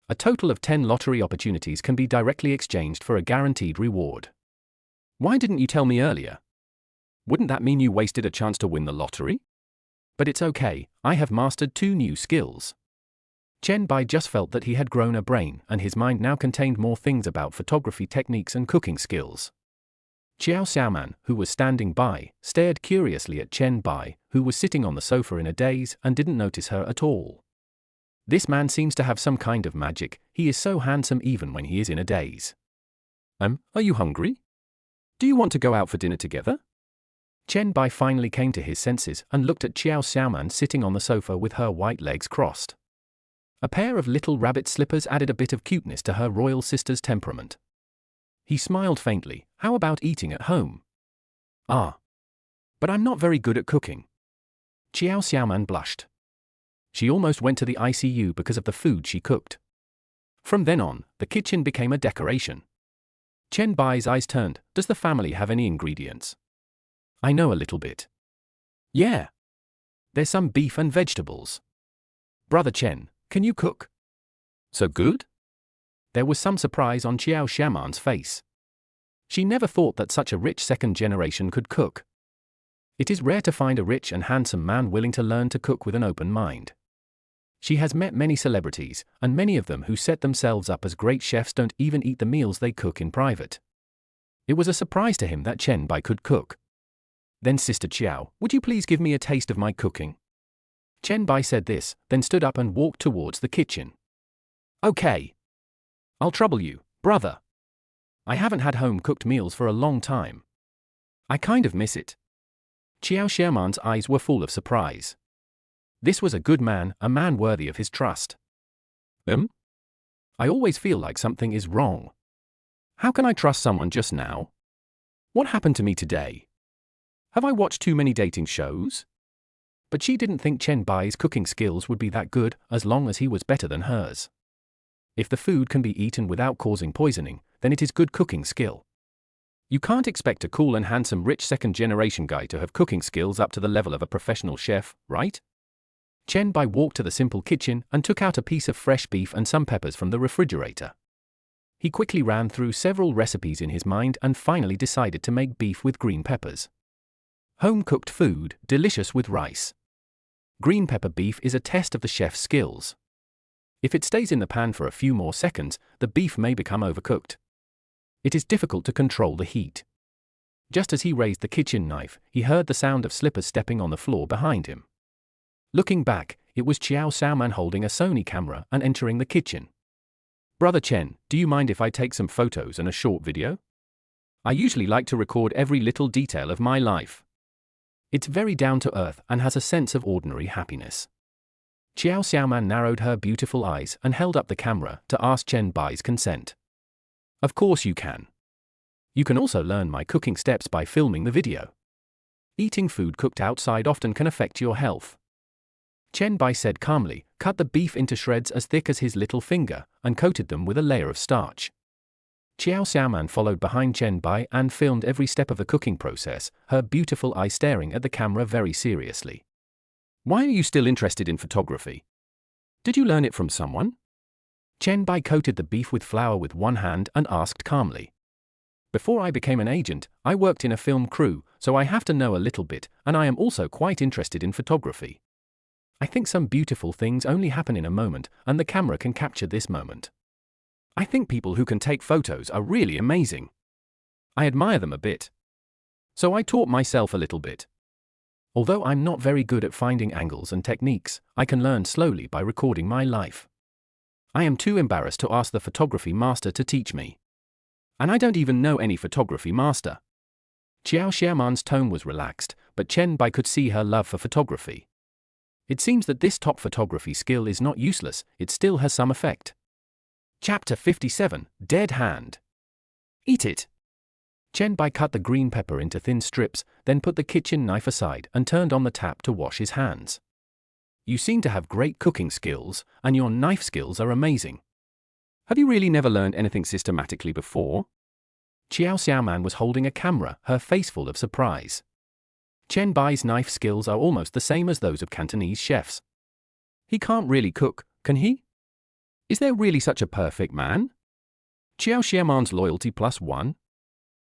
A total of 10 lottery opportunities can be directly exchanged for a guaranteed reward. Why didn't you tell me earlier? Wouldn't that mean you wasted a chance to win the lottery? But it's okay, I have mastered 2 new skills. Chen Bai just felt that he had grown a brain, and his mind now contained more things about photography techniques and cooking skills. Xiao Xiaoman, who was standing by, stared curiously at Chen Bai, who was sitting on the sofa in a daze and didn't notice her at all. This man seems to have some kind of magic. He is so handsome even when he is in a daze. Are you hungry? Do you want to go out for dinner together? Chen Bai finally came to his senses and looked at Xiao Xiaoman sitting on the sofa with her white legs crossed. A pair of little rabbit slippers added a bit of cuteness to her royal sister's temperament. He smiled faintly. How about eating at home? Ah. But I'm not very good at cooking. Xiao Xiaoman blushed. She almost went to the ICU because of the food she cooked. From then on, the kitchen became a decoration. Chen Bai's eyes turned. Does the family have any ingredients? I know a little bit. Yeah. There's some beef and vegetables. Brother Chen, can you cook? So good? There was some surprise on Xiao Xiaoman's face. She never thought that such a rich second generation could cook. It is rare to find a rich and handsome man willing to learn to cook with an open mind. She has met many celebrities, and many of them who set themselves up as great chefs don't even eat the meals they cook in private. It was a surprise to him that Chen Bai could cook. Then Sister Xiao, would you please give me a taste of my cooking? Chen Bai said this, then stood up and walked towards the kitchen. Okay. I'll trouble you, brother. I haven't had home-cooked meals for a long time. I kind of miss it. Xiao Xiaoman's eyes were full of surprise. This was a good man, a man worthy of his trust. I always feel like something is wrong. How can I trust someone just now? What happened to me today? Have I watched too many dating shows? But she didn't think Chen Bai's cooking skills would be that good, as long as he was better than hers. If the food can be eaten without causing poisoning, then it is good cooking skill. You can't expect a cool and handsome rich second-generation guy to have cooking skills up to the level of a professional chef, right? Chen Bai walked to the simple kitchen and took out a piece of fresh beef and some peppers from the refrigerator. He quickly ran through several recipes in his mind and finally decided to make beef with green peppers. Home-cooked food, delicious with rice. Green pepper beef is a test of the chef's skills. If it stays in the pan for a few more seconds, the beef may become overcooked. It is difficult to control the heat. Just as he raised the kitchen knife, he heard the sound of slippers stepping on the floor behind him. Looking back, it was Qiao Xiaoman holding a Sony camera and entering the kitchen. "Brother Chen, do you mind if I take some photos and a short video? I usually like to record every little detail of my life." It's very down to earth and has a sense of ordinary happiness. Qiao Xiaoman narrowed her beautiful eyes and held up the camera to ask Chen Bai's consent. "Of course you can. You can also learn my cooking steps by filming the video. Eating food cooked outside often can affect your health." Chen Bai said calmly, cut the beef into shreds as thick as his little finger, and coated them with a layer of starch. Qiao Xiaoman followed behind Chen Bai and filmed every step of the cooking process, her beautiful eye staring at the camera very seriously. "Why are you still interested in photography? Did you learn it from someone?" Chen Bai coated the beef with flour with one hand and asked calmly. "Before I became an agent, I worked in a film crew, so I have to know a little bit, and I am also quite interested in photography. I think some beautiful things only happen in a moment, and the camera can capture this moment. I think people who can take photos are really amazing. I admire them a bit. So I taught myself a little bit. Although I'm not very good at finding angles and techniques, I can learn slowly by recording my life. I am too embarrassed to ask the photography master to teach me. And I don't even know any photography master." Qiao Xiaoman's tone was relaxed, but Chen Bai could see her love for photography. It seems that this top photography skill is not useless, it still has some effect. Chapter 57, Dead Hand. "Eat it." Chen Bai cut the green pepper into thin strips, then put the kitchen knife aside and turned on the tap to wash his hands. "You seem to have great cooking skills, and your knife skills are amazing. Have you really never learned anything systematically before?" Qiao Xiaoman was holding a camera, her face full of surprise. Chen Bai's knife skills are almost the same as those of Cantonese chefs. "He can't really cook, can he? Is there really such a perfect man? Qiao Xiaoman's loyalty +1?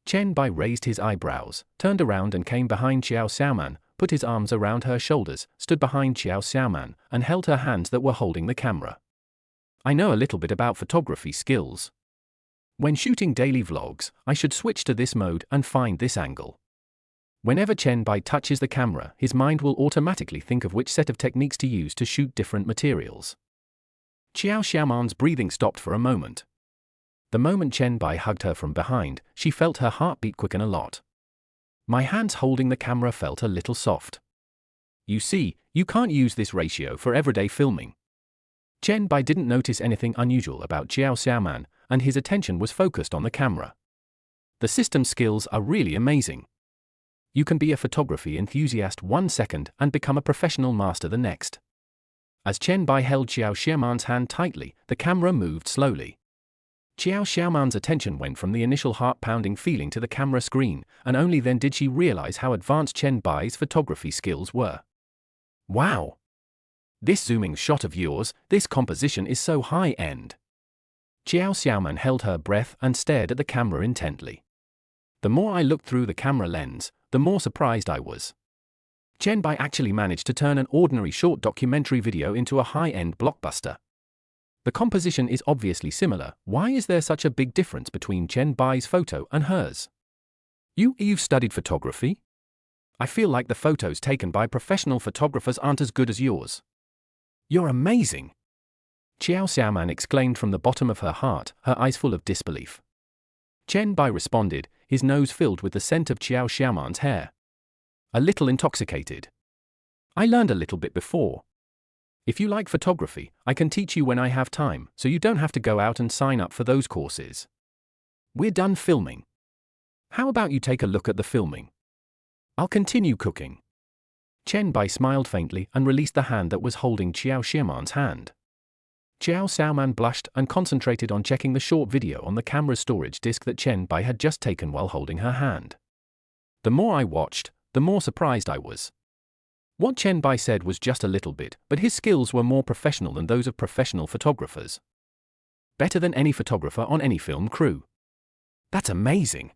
Chen Bai raised his eyebrows, turned around and came behind Qiao Xiaoman, put his arms around her shoulders, stood behind Qiao Xiaoman, and held her hands that were holding the camera. "I know a little bit about photography skills. When shooting daily vlogs, I should switch to this mode and find this angle. Whenever Chen Bai touches the camera, his mind will automatically think of which set of techniques to use to shoot different materials." Qiao Xiaoman's breathing stopped for a moment. The moment Chen Bai hugged her from behind, she felt her heartbeat quicken a lot. "My hands holding the camera felt a little soft. You see, you can't use this ratio for everyday filming." Chen Bai didn't notice anything unusual about Qiao Xiaoman, and his attention was focused on the camera. "The system skills are really amazing. You can be a photography enthusiast 1 second and become a professional master the next." As Chen Bai held Qiao Xiaoman's hand tightly, the camera moved slowly. Qiao Xiaoman's attention went from the initial heart-pounding feeling to the camera screen, and only then did she realize how advanced Chen Bai's photography skills were. "Wow! This zooming shot of yours, this composition is so high-end." Qiao Xiaoman held her breath and stared at the camera intently. "The more I looked through the camera lens, the more surprised I was. Chen Bai actually managed to turn an ordinary short documentary video into a high-end blockbuster. The composition is obviously similar. Why is there such a big difference between Chen Bai's photo and hers? You've studied photography? I feel like the photos taken by professional photographers aren't as good as yours. You're amazing." Qiao Xiaoman exclaimed from the bottom of her heart, her eyes full of disbelief. Chen Bai responded, his nose filled with the scent of Qiao Xiaoman's hair. "A little intoxicated. I learned a little bit before. If you like photography, I can teach you when I have time, so you don't have to go out and sign up for those courses. We're done filming. How about you take a look at the filming? I'll continue cooking." Chen Bai smiled faintly and released the hand that was holding Qiao Xiaoman's hand. Qiao Xiaoman blushed and concentrated on checking the short video on the camera's storage disk that Chen Bai had just taken while holding her hand. "The more I watched, the more surprised I was. What Chen Bai said was just a little bit, but his skills were more professional than those of professional photographers. Better than any photographer on any film crew. That's amazing.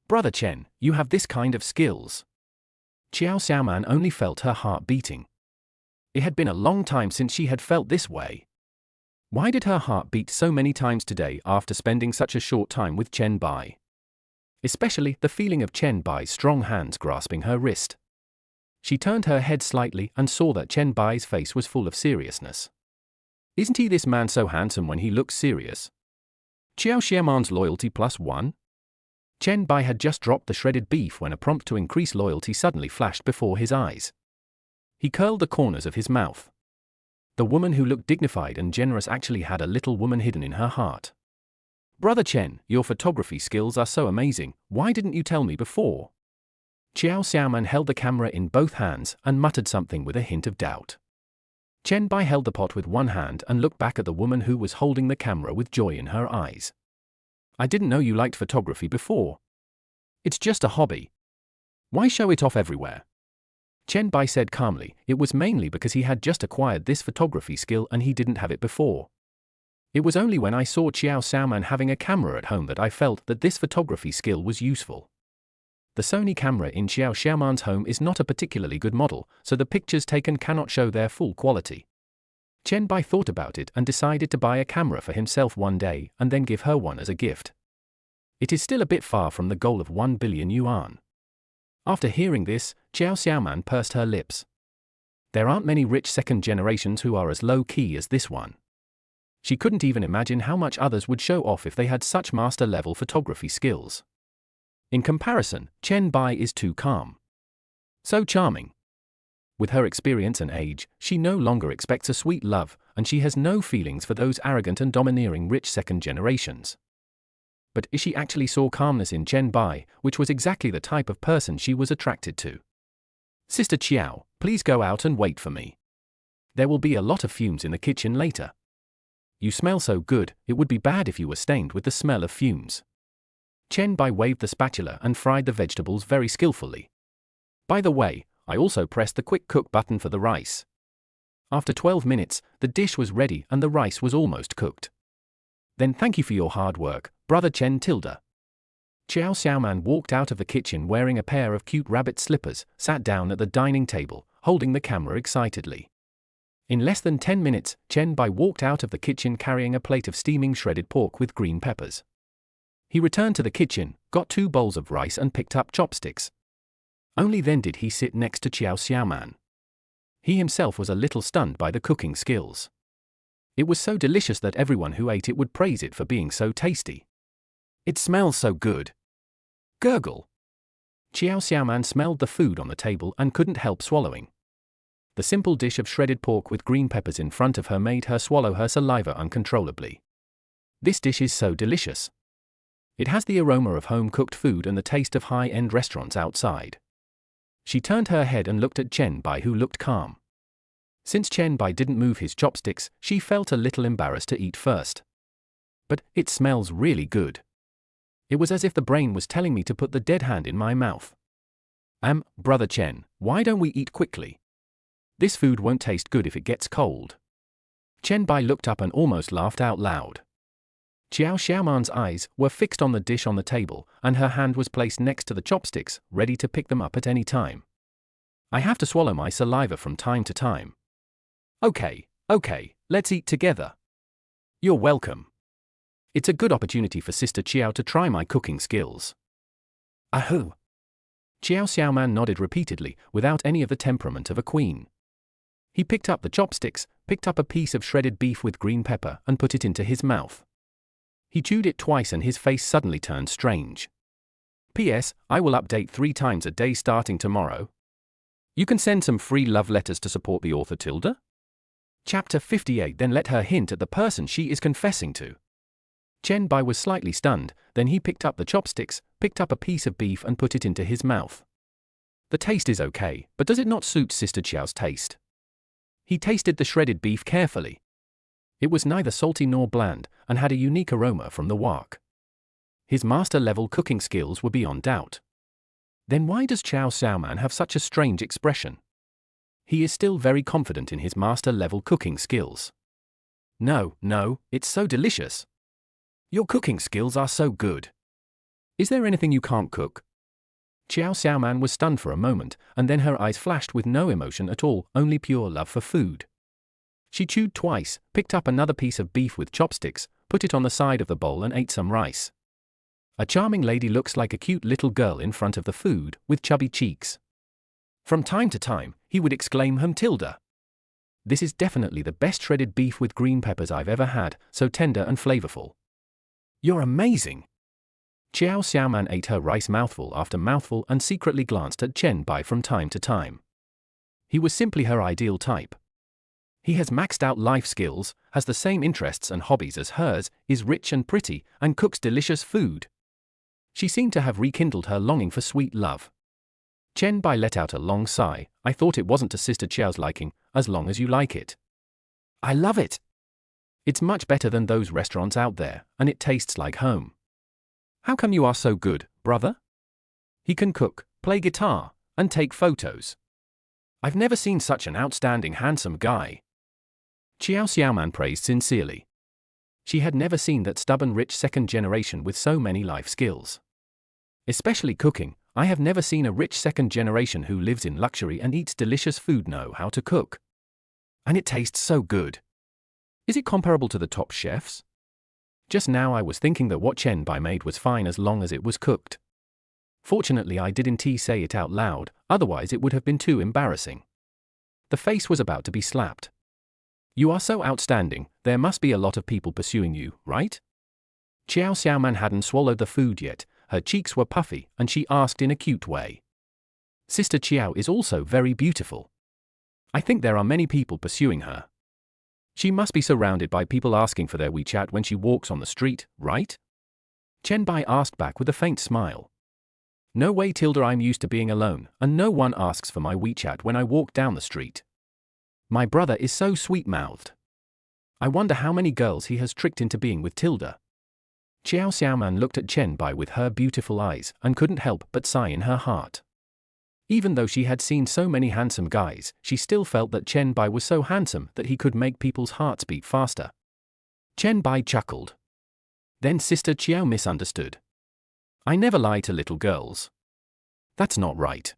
Brother Chen, you have this kind of skills." Qiao Xiaoman only felt her heart beating. It had been a long time since she had felt this way. Why did her heart beat so many times today after spending such a short time with Chen Bai? Especially the feeling of Chen Bai's strong hands grasping her wrist. She turned her head slightly and saw that Chen Bai's face was full of seriousness. Isn't he this man so handsome when he looks serious? Xiao Xiaoman's loyalty +1? Chen Bai had just dropped the shredded beef when a prompt to increase loyalty suddenly flashed before his eyes. He curled the corners of his mouth. The woman who looked dignified and generous actually had a little woman hidden in her heart. Brother Chen, your photography skills are so amazing, why didn't you tell me before? Xiao Xiaoman held the camera in both hands and muttered something with a hint of doubt. Chen Bai held the pot with one hand and looked back at the woman who was holding the camera with joy in her eyes. I didn't know you liked photography before. It's just a hobby. Why show it off everywhere? Chen Bai said calmly, it was mainly because he had just acquired this photography skill and he didn't have it before. It was only when I saw Xiao Xiaoman having a camera at home that I felt that this photography skill was useful. The Sony camera in Xiao Xiaoman's home is not a particularly good model, so the pictures taken cannot show their full quality. Chen Bai thought about it and decided to buy a camera for himself one day and then give her one as a gift. It is still a bit far from the goal of 1 billion yuan. After hearing this, Xiao Xiaoman pursed her lips. There aren't many rich second generations who are as low-key as this one. She couldn't even imagine how much others would show off if they had such master-level photography skills. In comparison, Chen Bai is too calm. So charming. With her experience and age, she no longer expects a sweet love, and she has no feelings for those arrogant and domineering rich second generations. But she actually saw calmness in Chen Bai, which was exactly the type of person she was attracted to. Sister Qiao, please go out and wait for me. There will be a lot of fumes in the kitchen later. You smell so good, it would be bad if you were stained with the smell of fumes. Chen Bai waved the spatula and fried the vegetables very skillfully. By the way, I also pressed the quick cook button for the rice. After 12 minutes, the dish was ready and the rice was almost cooked. Then thank you for your hard work, Brother Chen Tilda. Xiao Xiaoman walked out of the kitchen wearing a pair of cute rabbit slippers, sat down at the dining table, holding the camera excitedly. In less than 10 minutes, Chen Bai walked out of the kitchen carrying a plate of steaming shredded pork with green peppers. He returned to the kitchen, got 2 bowls of rice and picked up chopsticks. Only then did he sit next to Xiao Xiaoman. He himself was a little stunned by the cooking skills. It was so delicious that everyone who ate it would praise it for being so tasty. It smells so good. Gurgle. Xiao Xiaoman smelled the food on the table and couldn't help swallowing. The simple dish of shredded pork with green peppers in front of her made her swallow her saliva uncontrollably. This dish is so delicious. It has the aroma of home-cooked food and the taste of high-end restaurants outside. She turned her head and looked at Chen Bai, who looked calm. Since Chen Bai didn't move his chopsticks, she felt a little embarrassed to eat first. But it smells really good. It was as if the brain was telling me to put the dead hand in my mouth. Brother Chen, why don't we eat quickly? This food won't taste good if it gets cold. Chen Bai looked up and almost laughed out loud. Xiao Xiaoman's eyes were fixed on the dish on the table, and her hand was placed next to the chopsticks, ready to pick them up at any time. I have to swallow my saliva from time to time. Okay, let's eat together. You're welcome. It's a good opportunity for Sister Qiao to try my cooking skills. Ahoo! Xiao Xiaoman nodded repeatedly, without any of the temperament of a queen. He picked up the chopsticks, picked up a piece of shredded beef with green pepper, and put it into his mouth. He chewed it twice and his face suddenly turned strange. P.S. I will update 3 times a day starting tomorrow. You can send some free love letters to support the author Tilda? Chapter 58. Then let her hint at the person she is confessing to. Chen Bai was slightly stunned, then he picked up the chopsticks, picked up a piece of beef and put it into his mouth. The taste is okay, but does it not suit Sister Qiao's taste? He tasted the shredded beef carefully. It was neither salty nor bland, and had a unique aroma from the wok. His master-level cooking skills were beyond doubt. Then why does Xiao Xiaoman have such a strange expression? He is still very confident in his master-level cooking skills. No, it's so delicious. Your cooking skills are so good. Is there anything you can't cook? Xiao Xiaoman was stunned for a moment, and then her eyes flashed with no emotion at all, only pure love for food. She chewed twice, picked up another piece of beef with chopsticks, put it on the side of the bowl and ate some rice. A charming lady looks like a cute little girl in front of the food, with chubby cheeks. From time to time, he would exclaim Tilda. This is definitely the best shredded beef with green peppers I've ever had, so tender and flavorful. You're amazing. Xiao Xiaoman ate her rice mouthful after mouthful and secretly glanced at Chen Bai from time to time. He was simply her ideal type. He has maxed out life skills, has the same interests and hobbies as hers, is rich and pretty, and cooks delicious food. She seemed to have rekindled her longing for sweet love. Chen Bai let out a long sigh. I thought it wasn't to Sister Qiao's liking, as long as you like it. I love it. It's much better than those restaurants out there, and it tastes like home. How come you are so good, brother? He can cook, play guitar, and take photos. I've never seen such an outstanding handsome guy. Xiao Xiaoman praised sincerely. She had never seen that stubborn rich second generation with so many life skills. Especially cooking, I have never seen a rich second generation who lives in luxury and eats delicious food know how to cook. And it tastes so good. Is it comparable to the top chefs? Just now I was thinking that what Chen Bai made was fine as long as it was cooked. Fortunately I didn't say it out loud, otherwise it would have been too embarrassing. The face was about to be slapped. You are so outstanding, there must be a lot of people pursuing you, right? Xiao Xiaoman hadn't swallowed the food yet, her cheeks were puffy, and she asked in a cute way. Sister Qiao is also very beautiful. I think there are many people pursuing her. She must be surrounded by people asking for their WeChat when she walks on the street, right? Chen Bai asked back with a faint smile. No way Tilda, I'm used to being alone, and no one asks for my WeChat when I walk down the street. My brother is so sweet-mouthed. I wonder how many girls he has tricked into being with Tilda. Xiao Xiaoman looked at Chen Bai with her beautiful eyes and couldn't help but sigh in her heart. Even though she had seen so many handsome guys, she still felt that Chen Bai was so handsome that he could make people's hearts beat faster. Chen Bai chuckled. Then Sister Qiao misunderstood. I never lie to little girls. That's not right.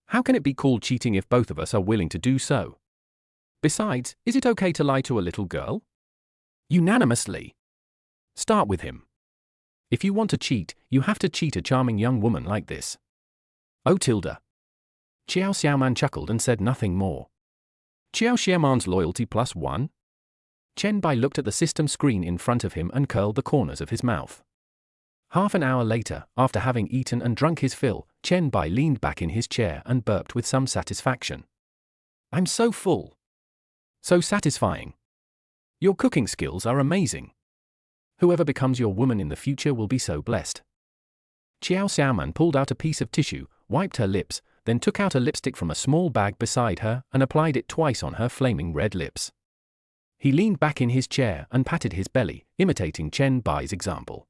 How can it be called cheating if both of us are willing to do so? Besides, is it okay to lie to a little girl? Unanimously. Start with him. If you want to cheat, you have to cheat a charming young woman like this. Oh Tilda. Xiao Xiaoman chuckled and said nothing more. Xiao Xiaoman's loyalty +1? Chen Bai looked at the system screen in front of him and curled the corners of his mouth. Half an hour later, after having eaten and drunk his fill, Chen Bai leaned back in his chair and burped with some satisfaction. I'm so full. So satisfying. Your cooking skills are amazing. Whoever becomes your woman in the future will be so blessed. Xiao Xiaoman pulled out a piece of tissue, wiped her lips, then took out a lipstick from a small bag beside her and applied it twice on her flaming red lips. He leaned back in his chair and patted his belly, imitating Chen Bai's example.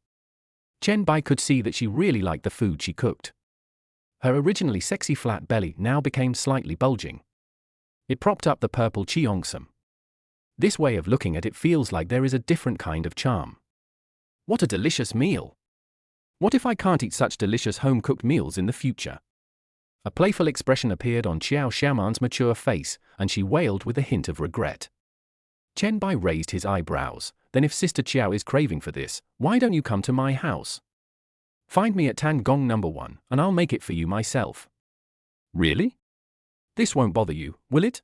Chen Bai could see that she really liked the food she cooked. Her originally sexy flat belly now became slightly bulging. It propped up the purple cheongsam. This way of looking at it feels like there is a different kind of charm. What a delicious meal! What if I can't eat such delicious home-cooked meals in the future? A playful expression appeared on Xiao Xiaoman's mature face, and she wailed with a hint of regret. Chen Bai raised his eyebrows. Then if Sister Qiao is craving for this, why don't you come to my house? Find me at Tangong No. 1, and I'll make it for you myself. Really? This won't bother you, will it?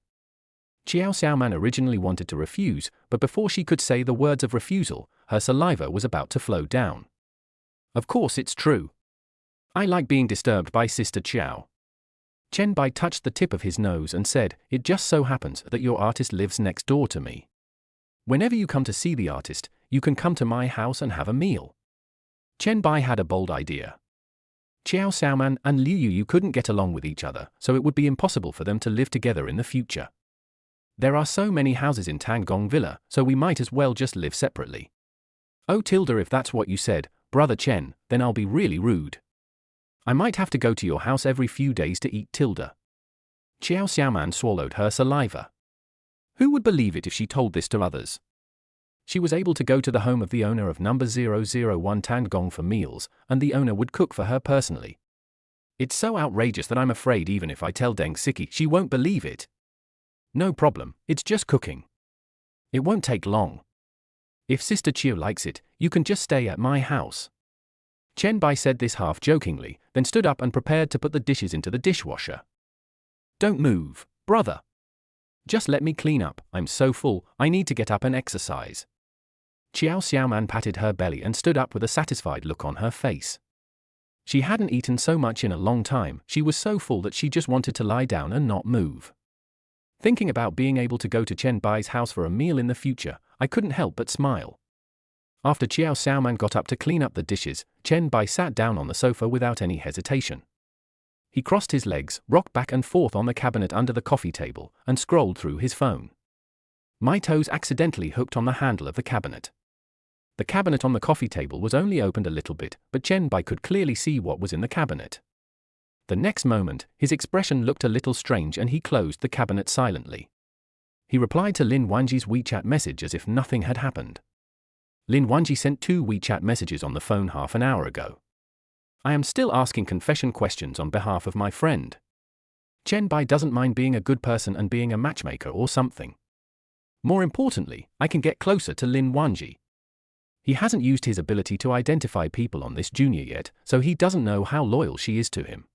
Xiao Xiaoman originally wanted to refuse, but before she could say the words of refusal, her saliva was about to flow down. Of course it's true. I like being disturbed by Sister Qiao. Chen Bai touched the tip of his nose and said, it just so happens that your artist lives next door to me. Whenever you come to see the artist, you can come to my house and have a meal. Chen Bai had a bold idea. Xiao Xiaoman and Liu Yu couldn't get along with each other, so it would be impossible for them to live together in the future. There are so many houses in Tangong Villa, so we might as well just live separately. Oh Tilda, if that's what you said, Brother Chen, then I'll be really rude. I might have to go to your house every few days to eat Tilda. Xiao Xiaoman swallowed her saliva. Who would believe it if she told this to others? She was able to go to the home of the owner of number 001 Tangong for meals, and the owner would cook for her personally. It's so outrageous that I'm afraid even if I tell Deng Siki, she won't believe it. No problem, it's just cooking. It won't take long. If Sister Chiu likes it, you can just stay at my house. Chen Bai said this half jokingly, then stood up and prepared to put the dishes into the dishwasher. Don't move, brother. Just let me clean up, I'm so full, I need to get up and exercise. Qiao Xiaoman patted her belly and stood up with a satisfied look on her face. She hadn't eaten so much in a long time, she was so full that she just wanted to lie down and not move. Thinking about being able to go to Chen Bai's house for a meal in the future, I couldn't help but smile. After Qiao Xiaoman got up to clean up the dishes, Chen Bai sat down on the sofa without any hesitation. He crossed his legs, rocked back and forth on the cabinet under the coffee table, and scrolled through his phone. My toes accidentally hooked on the handle of the cabinet. The cabinet on the coffee table was only opened a little bit, but Chen Bai could clearly see what was in the cabinet. The next moment, his expression looked a little strange and he closed the cabinet silently. He replied to Lin Wanji's WeChat message as if nothing had happened. Lin Wanji sent 2 WeChat messages on the phone half an hour ago. I am still asking confession questions on behalf of my friend. Chen Bai doesn't mind being a good person and being a matchmaker or something. More importantly, I can get closer to Lin Wanji. He hasn't used his ability to identify people on this junior yet, so he doesn't know how loyal she is to him.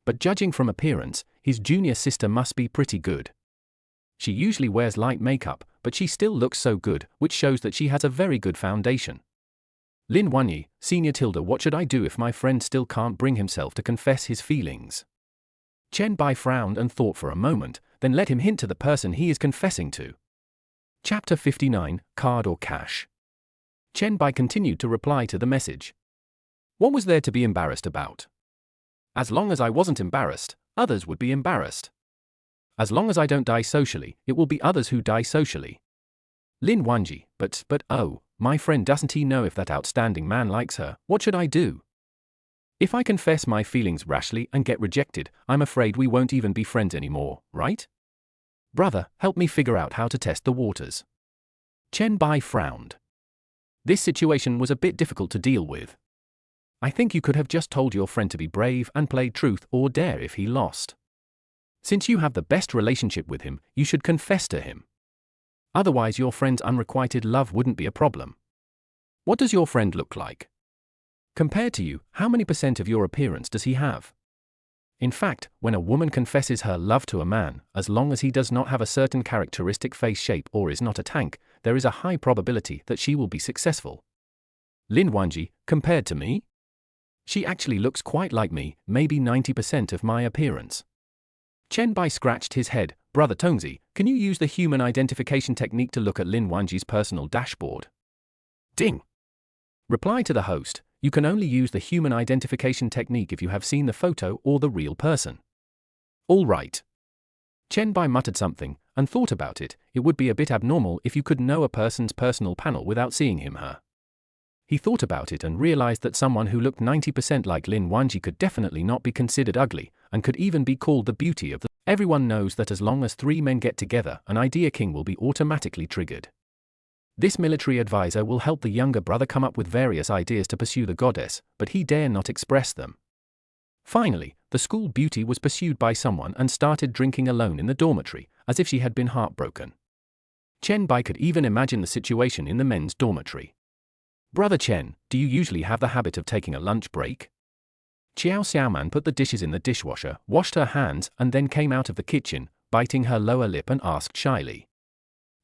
But judging from appearance, his junior sister must be pretty good. She usually wears light makeup, but she still looks so good, which shows that she has a very good foundation. Lin Wanyi, Senior Tilda, what should I do if my friend still can't bring himself to confess his feelings? Chen Bai frowned and thought for a moment, then let him hint to the person he is confessing to. Chapter 59, Card or Cash. Chen Bai continued to reply to the message. What was there to be embarrassed about? As long as I wasn't embarrassed, others would be embarrassed. As long as I don't die socially, it will be others who die socially. Lin Wanji, but oh, my friend, doesn't he know if that outstanding man likes her? What should I do? If I confess my feelings rashly and get rejected, I'm afraid we won't even be friends anymore, right? Brother, help me figure out how to test the waters. Chen Bai frowned. This situation was a bit difficult to deal with. I think you could have just told your friend to be brave and play truth or dare if he lost. Since you have the best relationship with him, you should confess to him. Otherwise your friend's unrequited love wouldn't be a problem. What does your friend look like? Compared to you, how many % of your appearance does he have? In fact, when a woman confesses her love to a man, as long as he does not have a certain characteristic face shape or is not a tank, there is a high probability that she will be successful. Lin Wanji, compared to me? She actually looks quite like me, maybe 90% of my appearance. Chen Bai scratched his head. Brother Tongzi, can you use the human identification technique to look at Lin Wanji's personal dashboard? Ding! Reply to the host. You can only use the human identification technique if you have seen the photo or the real person. All right. Chen Bai muttered something and thought about it. It would be a bit abnormal if you could know a person's personal panel without seeing him/her. He thought about it and realized that someone who looked 90% like Lin Wanji could definitely not be considered ugly, and could even be called the beauty of the... Everyone knows that as long as 3 men get together, an idea king will be automatically triggered. This military advisor will help the younger brother come up with various ideas to pursue the goddess, but he dare not express them. Finally, the school beauty was pursued by someone and started drinking alone in the dormitory, as if she had been heartbroken. Chen Bai could even imagine the situation in the men's dormitory. Brother Chen, do you usually have the habit of taking a lunch break? Qiao Xiaoman put the dishes in the dishwasher, washed her hands, and then came out of the kitchen, biting her lower lip, and asked shyly.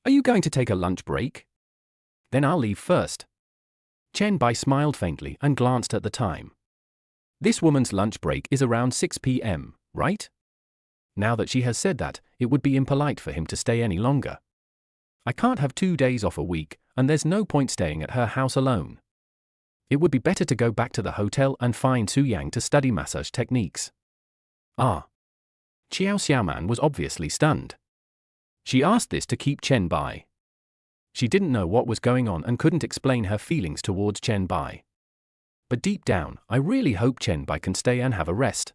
Are you going to take a lunch break? Then I'll leave first. Chen Bai smiled faintly and glanced at the time. This woman's lunch break is around 6 p.m., right? Now that she has said that, it would be impolite for him to stay any longer. I can't have 2 days off a week, and there's no point staying at her house alone. It would be better to go back to the hotel and find Su Yang to study massage techniques. Ah. Qiao Xiaoman was obviously stunned. She asked this to keep Chen Bai. She didn't know what was going on and couldn't explain her feelings towards Chen Bai. But deep down, I really hope Chen Bai can stay and have a rest.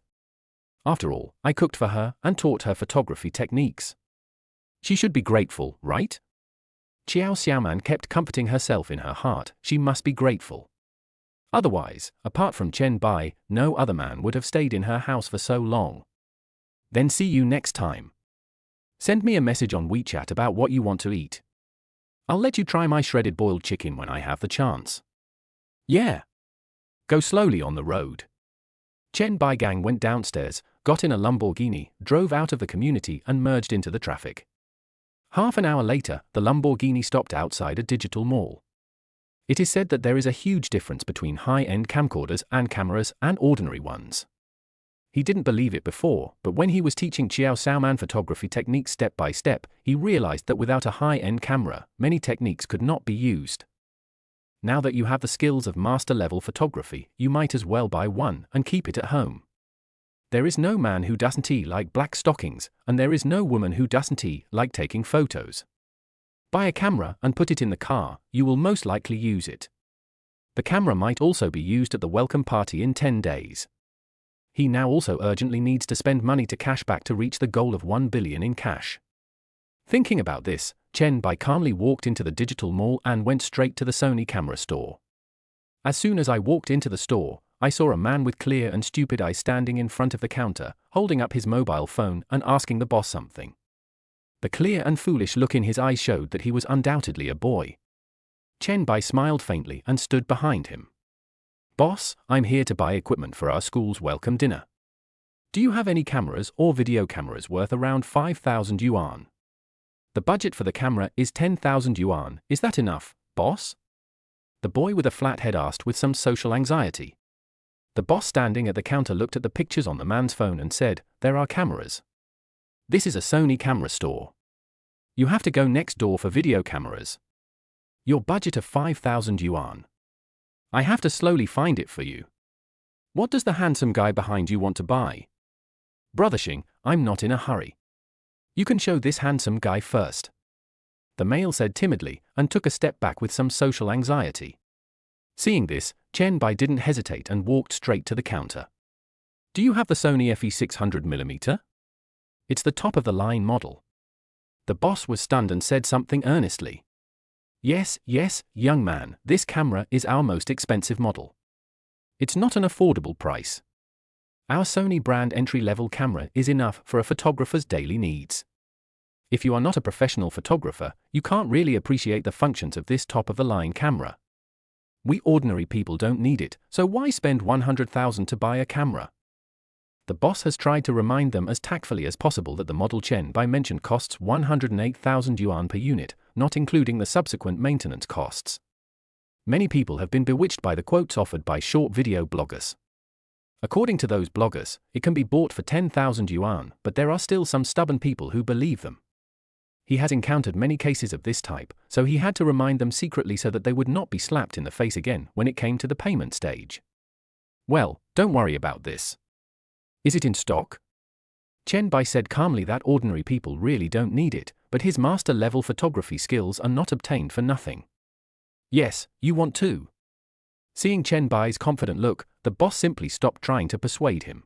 After all, I cooked for her and taught her photography techniques. She should be grateful, right? Qiao Xiaoman kept comforting herself in her heart. She must be grateful. Otherwise, apart from Chen Bai, no other man would have stayed in her house for so long. Then see you next time. Send me a message on WeChat about what you want to eat. I'll let you try my shredded boiled chicken when I have the chance. Yeah. Go slowly on the road. Chen Bai gang went downstairs, got in a Lamborghini, drove out of the community and merged into the traffic. Half an hour later, the Lamborghini stopped outside a digital mall. It is said that there is a huge difference between high-end camcorders and cameras and ordinary ones. He didn't believe it before, but when he was teaching Chiao Xiaoman photography techniques step by step, he realized that without a high-end camera, many techniques could not be used. Now that you have the skills of master-level photography, you might as well buy one and keep it at home. There is no man who doesn't like black stockings, and there is no woman who doesn't like taking photos. Buy a camera and put it in the car, you will most likely use it. The camera might also be used at the welcome party in 10 days. He now also urgently needs to spend money to cash back to reach the goal of 1 billion in cash. Thinking about this, Chen Bai calmly walked into the digital mall and went straight to the Sony camera store. As soon as I walked into the store, I saw a man with clear and stupid eyes standing in front of the counter, holding up his mobile phone and asking the boss something. The clear and foolish look in his eyes showed that he was undoubtedly a boy. Chen Bai smiled faintly and stood behind him. Boss, I'm here to buy equipment for our school's welcome dinner. Do you have any cameras or video cameras worth around 5,000 yuan? The budget for the camera is 10,000 yuan, is that enough, boss? The boy with a flat head asked with some social anxiety. The boss standing at the counter looked at the pictures on the man's phone and said, there are cameras. This is a Sony camera store. You have to go next door for video cameras. Your budget of 5,000 yuan. I have to slowly find it for you. What does the handsome guy behind you want to buy? Brother Xing, I'm not in a hurry. You can show this handsome guy first. The male said timidly and took a step back with some social anxiety. Seeing this, Chen Bai didn't hesitate and walked straight to the counter. Do you have the Sony FE 600mm? It's the top-of-the-line model. The boss was stunned and said something earnestly. Yes, young man, this camera is our most expensive model. It's not an affordable price. Our Sony brand entry-level camera is enough for a photographer's daily needs. If you are not a professional photographer, you can't really appreciate the functions of this top-of-the-line camera. We ordinary people don't need it, so why spend 100,000 to buy a camera? The boss has tried to remind them as tactfully as possible that the model Chen Bai mentioned costs 108,000 yuan per unit, not including the subsequent maintenance costs. Many people have been bewitched by the quotes offered by short video bloggers. According to those bloggers, it can be bought for 10,000 yuan, but there are still some stubborn people who believe them. He has encountered many cases of this type, so he had to remind them secretly so that they would not be slapped in the face again when it came to the payment stage. Well, don't worry about this. Is it in stock? Chen Bai said calmly that ordinary people really don't need it, but his master-level photography skills are not obtained for nothing. Yes, you want to. Seeing Chen Bai's confident look, the boss simply stopped trying to persuade him.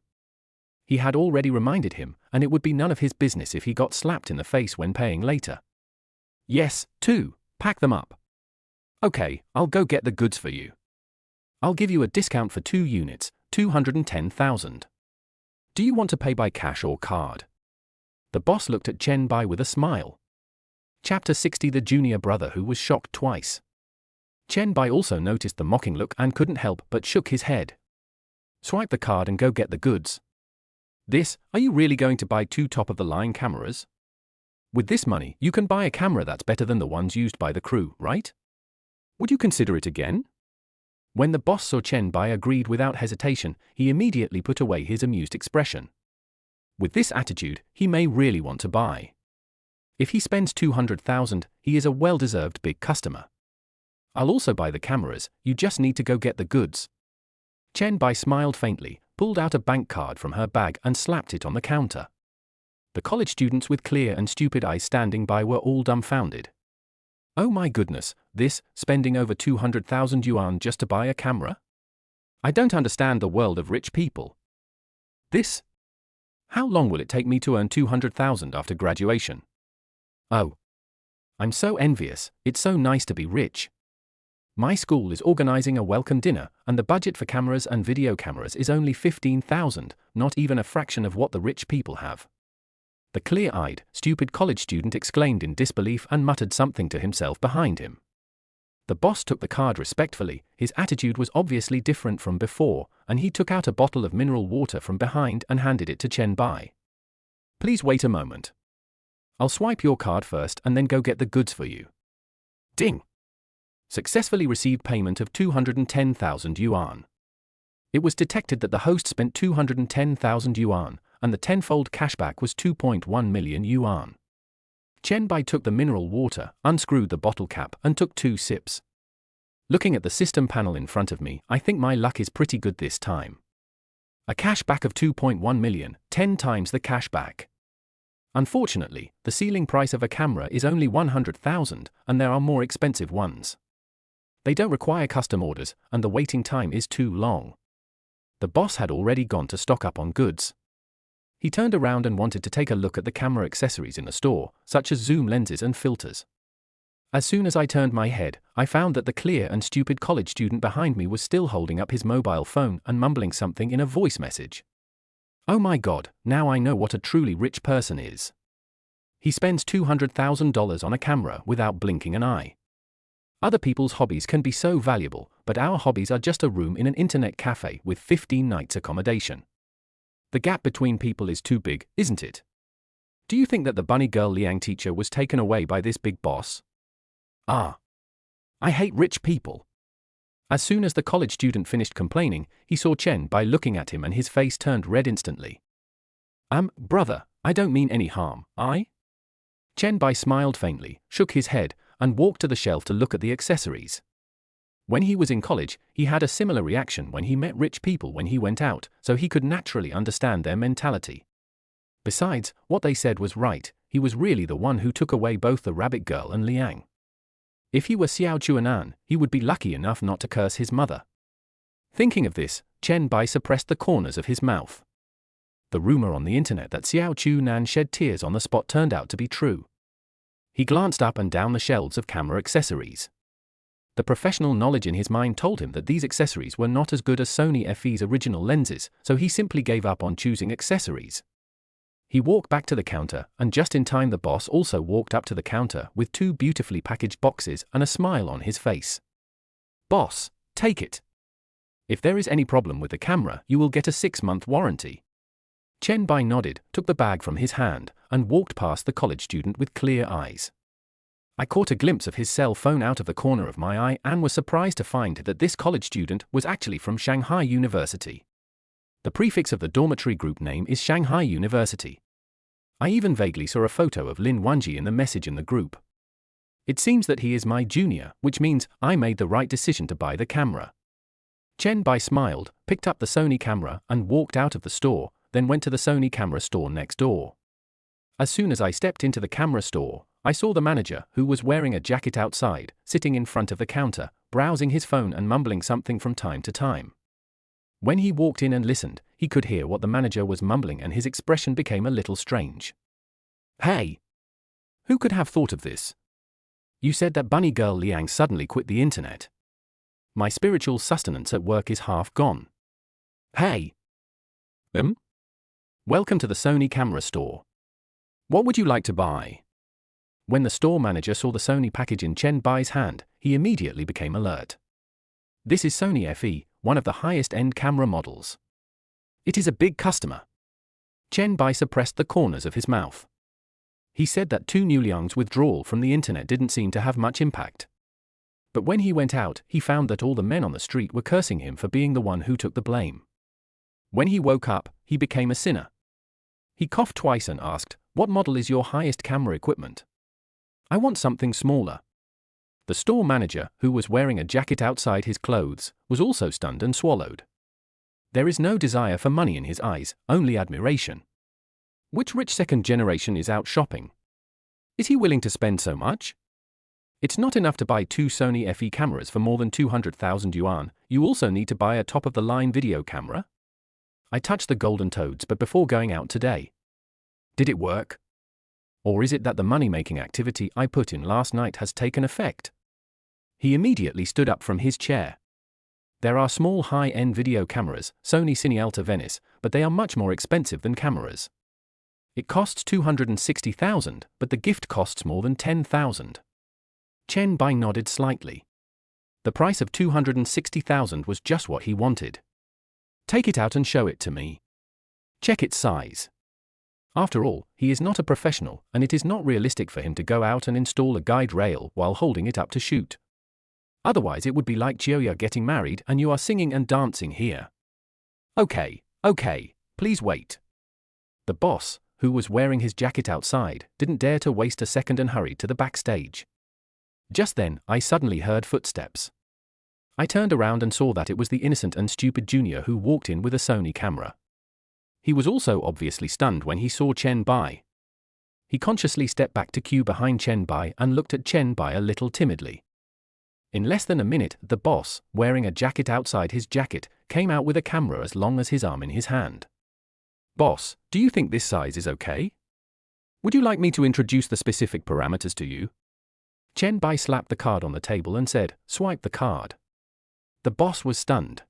He had already reminded him, and it would be none of his business if he got slapped in the face when paying later. Yes, 2, pack them up. Okay, I'll go get the goods for you. I'll give you a discount for 2 units, 210,000. Do you want to pay by cash or card? The boss looked at Chen Bai with a smile. Chapter 60 The junior brother who was shocked twice. Chen Bai also noticed the mocking look and couldn't help but shook his head. Swipe the card and go get the goods. Are you really going to buy 2 top-of-the-line cameras? With this money, you can buy a camera that's better than the ones used by the crew, right? Would you consider it again? When the boss saw Chen Bai agreed without hesitation, he immediately put away his amused expression. With this attitude, he may really want to buy. If he spends 200,000, he is a well-deserved big customer. I'll also buy the cameras, you just need to go get the goods. Chen Bai smiled faintly, pulled out a bank card from her bag and slapped it on the counter. The college students with clear and stupid eyes standing by were all dumbfounded. Oh my goodness, spending over 200,000 yuan just to buy a camera? I don't understand the world of rich people. How long will it take me to earn 200,000 after graduation? Oh. I'm so envious, it's so nice to be rich. My school is organizing a welcome dinner, and the budget for cameras and video cameras is only $15,000, not even a fraction of what the rich people have. The clear-eyed, stupid college student exclaimed in disbelief and muttered something to himself behind him. The boss took the card respectfully. His attitude was obviously different from before, and he took out a bottle of mineral water from behind and handed it to Chen Bai. Please wait a moment. I'll swipe your card first and then go get the goods for you. Ding! Successfully received payment of 210,000 yuan. It was detected that the host spent 210,000 yuan, and the tenfold cashback was 2.1 million yuan. Chen Bai took the mineral water, unscrewed the bottle cap, and took 2 sips. Looking at the system panel in front of me, I think my luck is pretty good this time. A cashback of 2.1 million, 10 times the cashback. Unfortunately, the ceiling price of a camera is only 100,000, and there are more expensive ones. They don't require custom orders, and the waiting time is too long. The boss had already gone to stock up on goods. He turned around and wanted to take a look at the camera accessories in the store, such as zoom lenses and filters. As soon as I turned my head, I found that the clear and stupid college student behind me was still holding up his mobile phone and mumbling something in a voice message. Oh my God, now I know what a truly rich person is. He spends $200,000 on a camera without blinking an eye. Other people's hobbies can be so valuable, but our hobbies are just a room in an internet cafe with 15 nights accommodation. The gap between people is too big, isn't it? Do you think that the bunny girl Liang teacher was taken away by this big boss? Ah. I hate rich people. As soon as the college student finished complaining, he saw Chen Bai looking at him and his face turned red instantly. Brother, I don't mean any harm, Chen Bai smiled faintly, shook his head, and walked to the shelf to look at the accessories. When he was in college, he had a similar reaction when he met rich people when he went out, so he could naturally understand their mentality. Besides, what they said was right, he was really the one who took away both the rabbit girl and Liang. If he were Xiao Chuanan, he would be lucky enough not to curse his mother. Thinking of this, Chen Bai suppressed the corners of his mouth. The rumor on the internet that Xiao Chuanan shed tears on the spot turned out to be true. He glanced up and down the shelves of camera accessories. The professional knowledge in his mind told him that these accessories were not as good as Sony FE's original lenses, so he simply gave up on choosing accessories. He walked back to the counter, and just in time the boss also walked up to the counter with 2 beautifully packaged boxes and a smile on his face. Boss, take it. If there is any problem with the camera, you will get a 6-month warranty. Chen Bai nodded, took the bag from his hand, and walked past the college student with clear eyes. I caught a glimpse of his cell phone out of the corner of my eye and was surprised to find that this college student was actually from Shanghai University. The prefix of the dormitory group name is Shanghai University. I even vaguely saw a photo of Lin Wanji in the message in the group. It seems that he is my junior, which means I made the right decision to buy the camera. Chen Bai smiled, picked up the Sony camera, and walked out of the store, then went to the Sony camera store next door. As soon as I stepped into the camera store, I saw the manager, who was wearing a jacket outside, sitting in front of the counter, browsing his phone and mumbling something from time to time. When he walked in and listened, he could hear what the manager was mumbling and his expression became a little strange. Hey! Who could have thought of this? You said that bunny girl Liang suddenly quit the internet. My spiritual sustenance at work is half gone. Hey! Welcome to the Sony camera store. What would you like to buy? When the store manager saw the Sony package in Chen Bai's hand, he immediately became alert. This is Sony FE, one of the highest-end camera models. It is a big customer. Chen Bai suppressed the corners of his mouth. He said that Tu Liang's withdrawal from the internet didn't seem to have much impact. But when he went out, he found that all the men on the street were cursing him for being the one who took the blame. When he woke up, he became a sinner. He coughed twice and asked, "What model is your highest camera equipment?" "I want something smaller." The store manager, who was wearing a jacket outside his clothes, was also stunned and swallowed. There is no desire for money in his eyes, only admiration. Which rich second generation is out shopping? Is he willing to spend so much? It's not enough to buy 2 Sony FE cameras for more than 200,000 yuan, you also need to buy a top-of-the-line video camera? I touched the golden toads but before going out today. Did it work? Or is it that the money-making activity I put in last night has taken effect? He immediately stood up from his chair. There are small high-end video cameras, Sony Cinealta Venice, but they are much more expensive than cameras. It costs $260,000, but the gift costs more than $10,000. Chen Bai nodded slightly. The price of $260,000 was just what he wanted. Take it out and show it to me. Check its size. After all, he is not a professional, and it is not realistic for him to go out and install a guide rail while holding it up to shoot. Otherwise it would be like Chioya getting married and you are singing and dancing here. Okay, please wait. The boss, who was wearing his jacket outside, didn't dare to waste a second and hurried to the backstage. Just then, I suddenly heard footsteps. I turned around and saw that it was the innocent and stupid junior who walked in with a Sony camera. He was also obviously stunned when he saw Chen Bai. He consciously stepped back to queue behind Chen Bai and looked at Chen Bai a little timidly. In less than a minute, the boss, wearing a jacket outside his jacket, came out with a camera as long as his arm in his hand. Boss, do you think this size is okay? Would you like me to introduce the specific parameters to you? Chen Bai slapped the card on the table and said, "Swipe the card." The boss was stunned.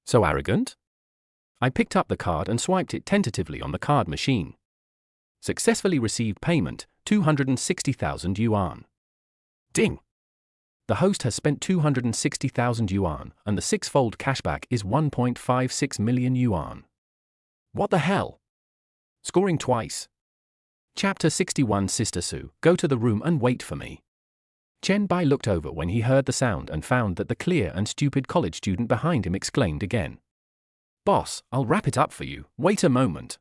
So arrogant? I picked up the card and swiped it tentatively on the card machine. Successfully received payment, 260,000 yuan. Ding! The host has spent 260,000 yuan, and the six-fold cashback is 1.56 million yuan. What the hell? Scoring twice. Chapter 61 Sister Sue, go to the room and wait for me. Chen Bai looked over when he heard the sound and found that the clear and stupid college student behind him exclaimed again. Boss, I'll wrap it up for you, wait a moment.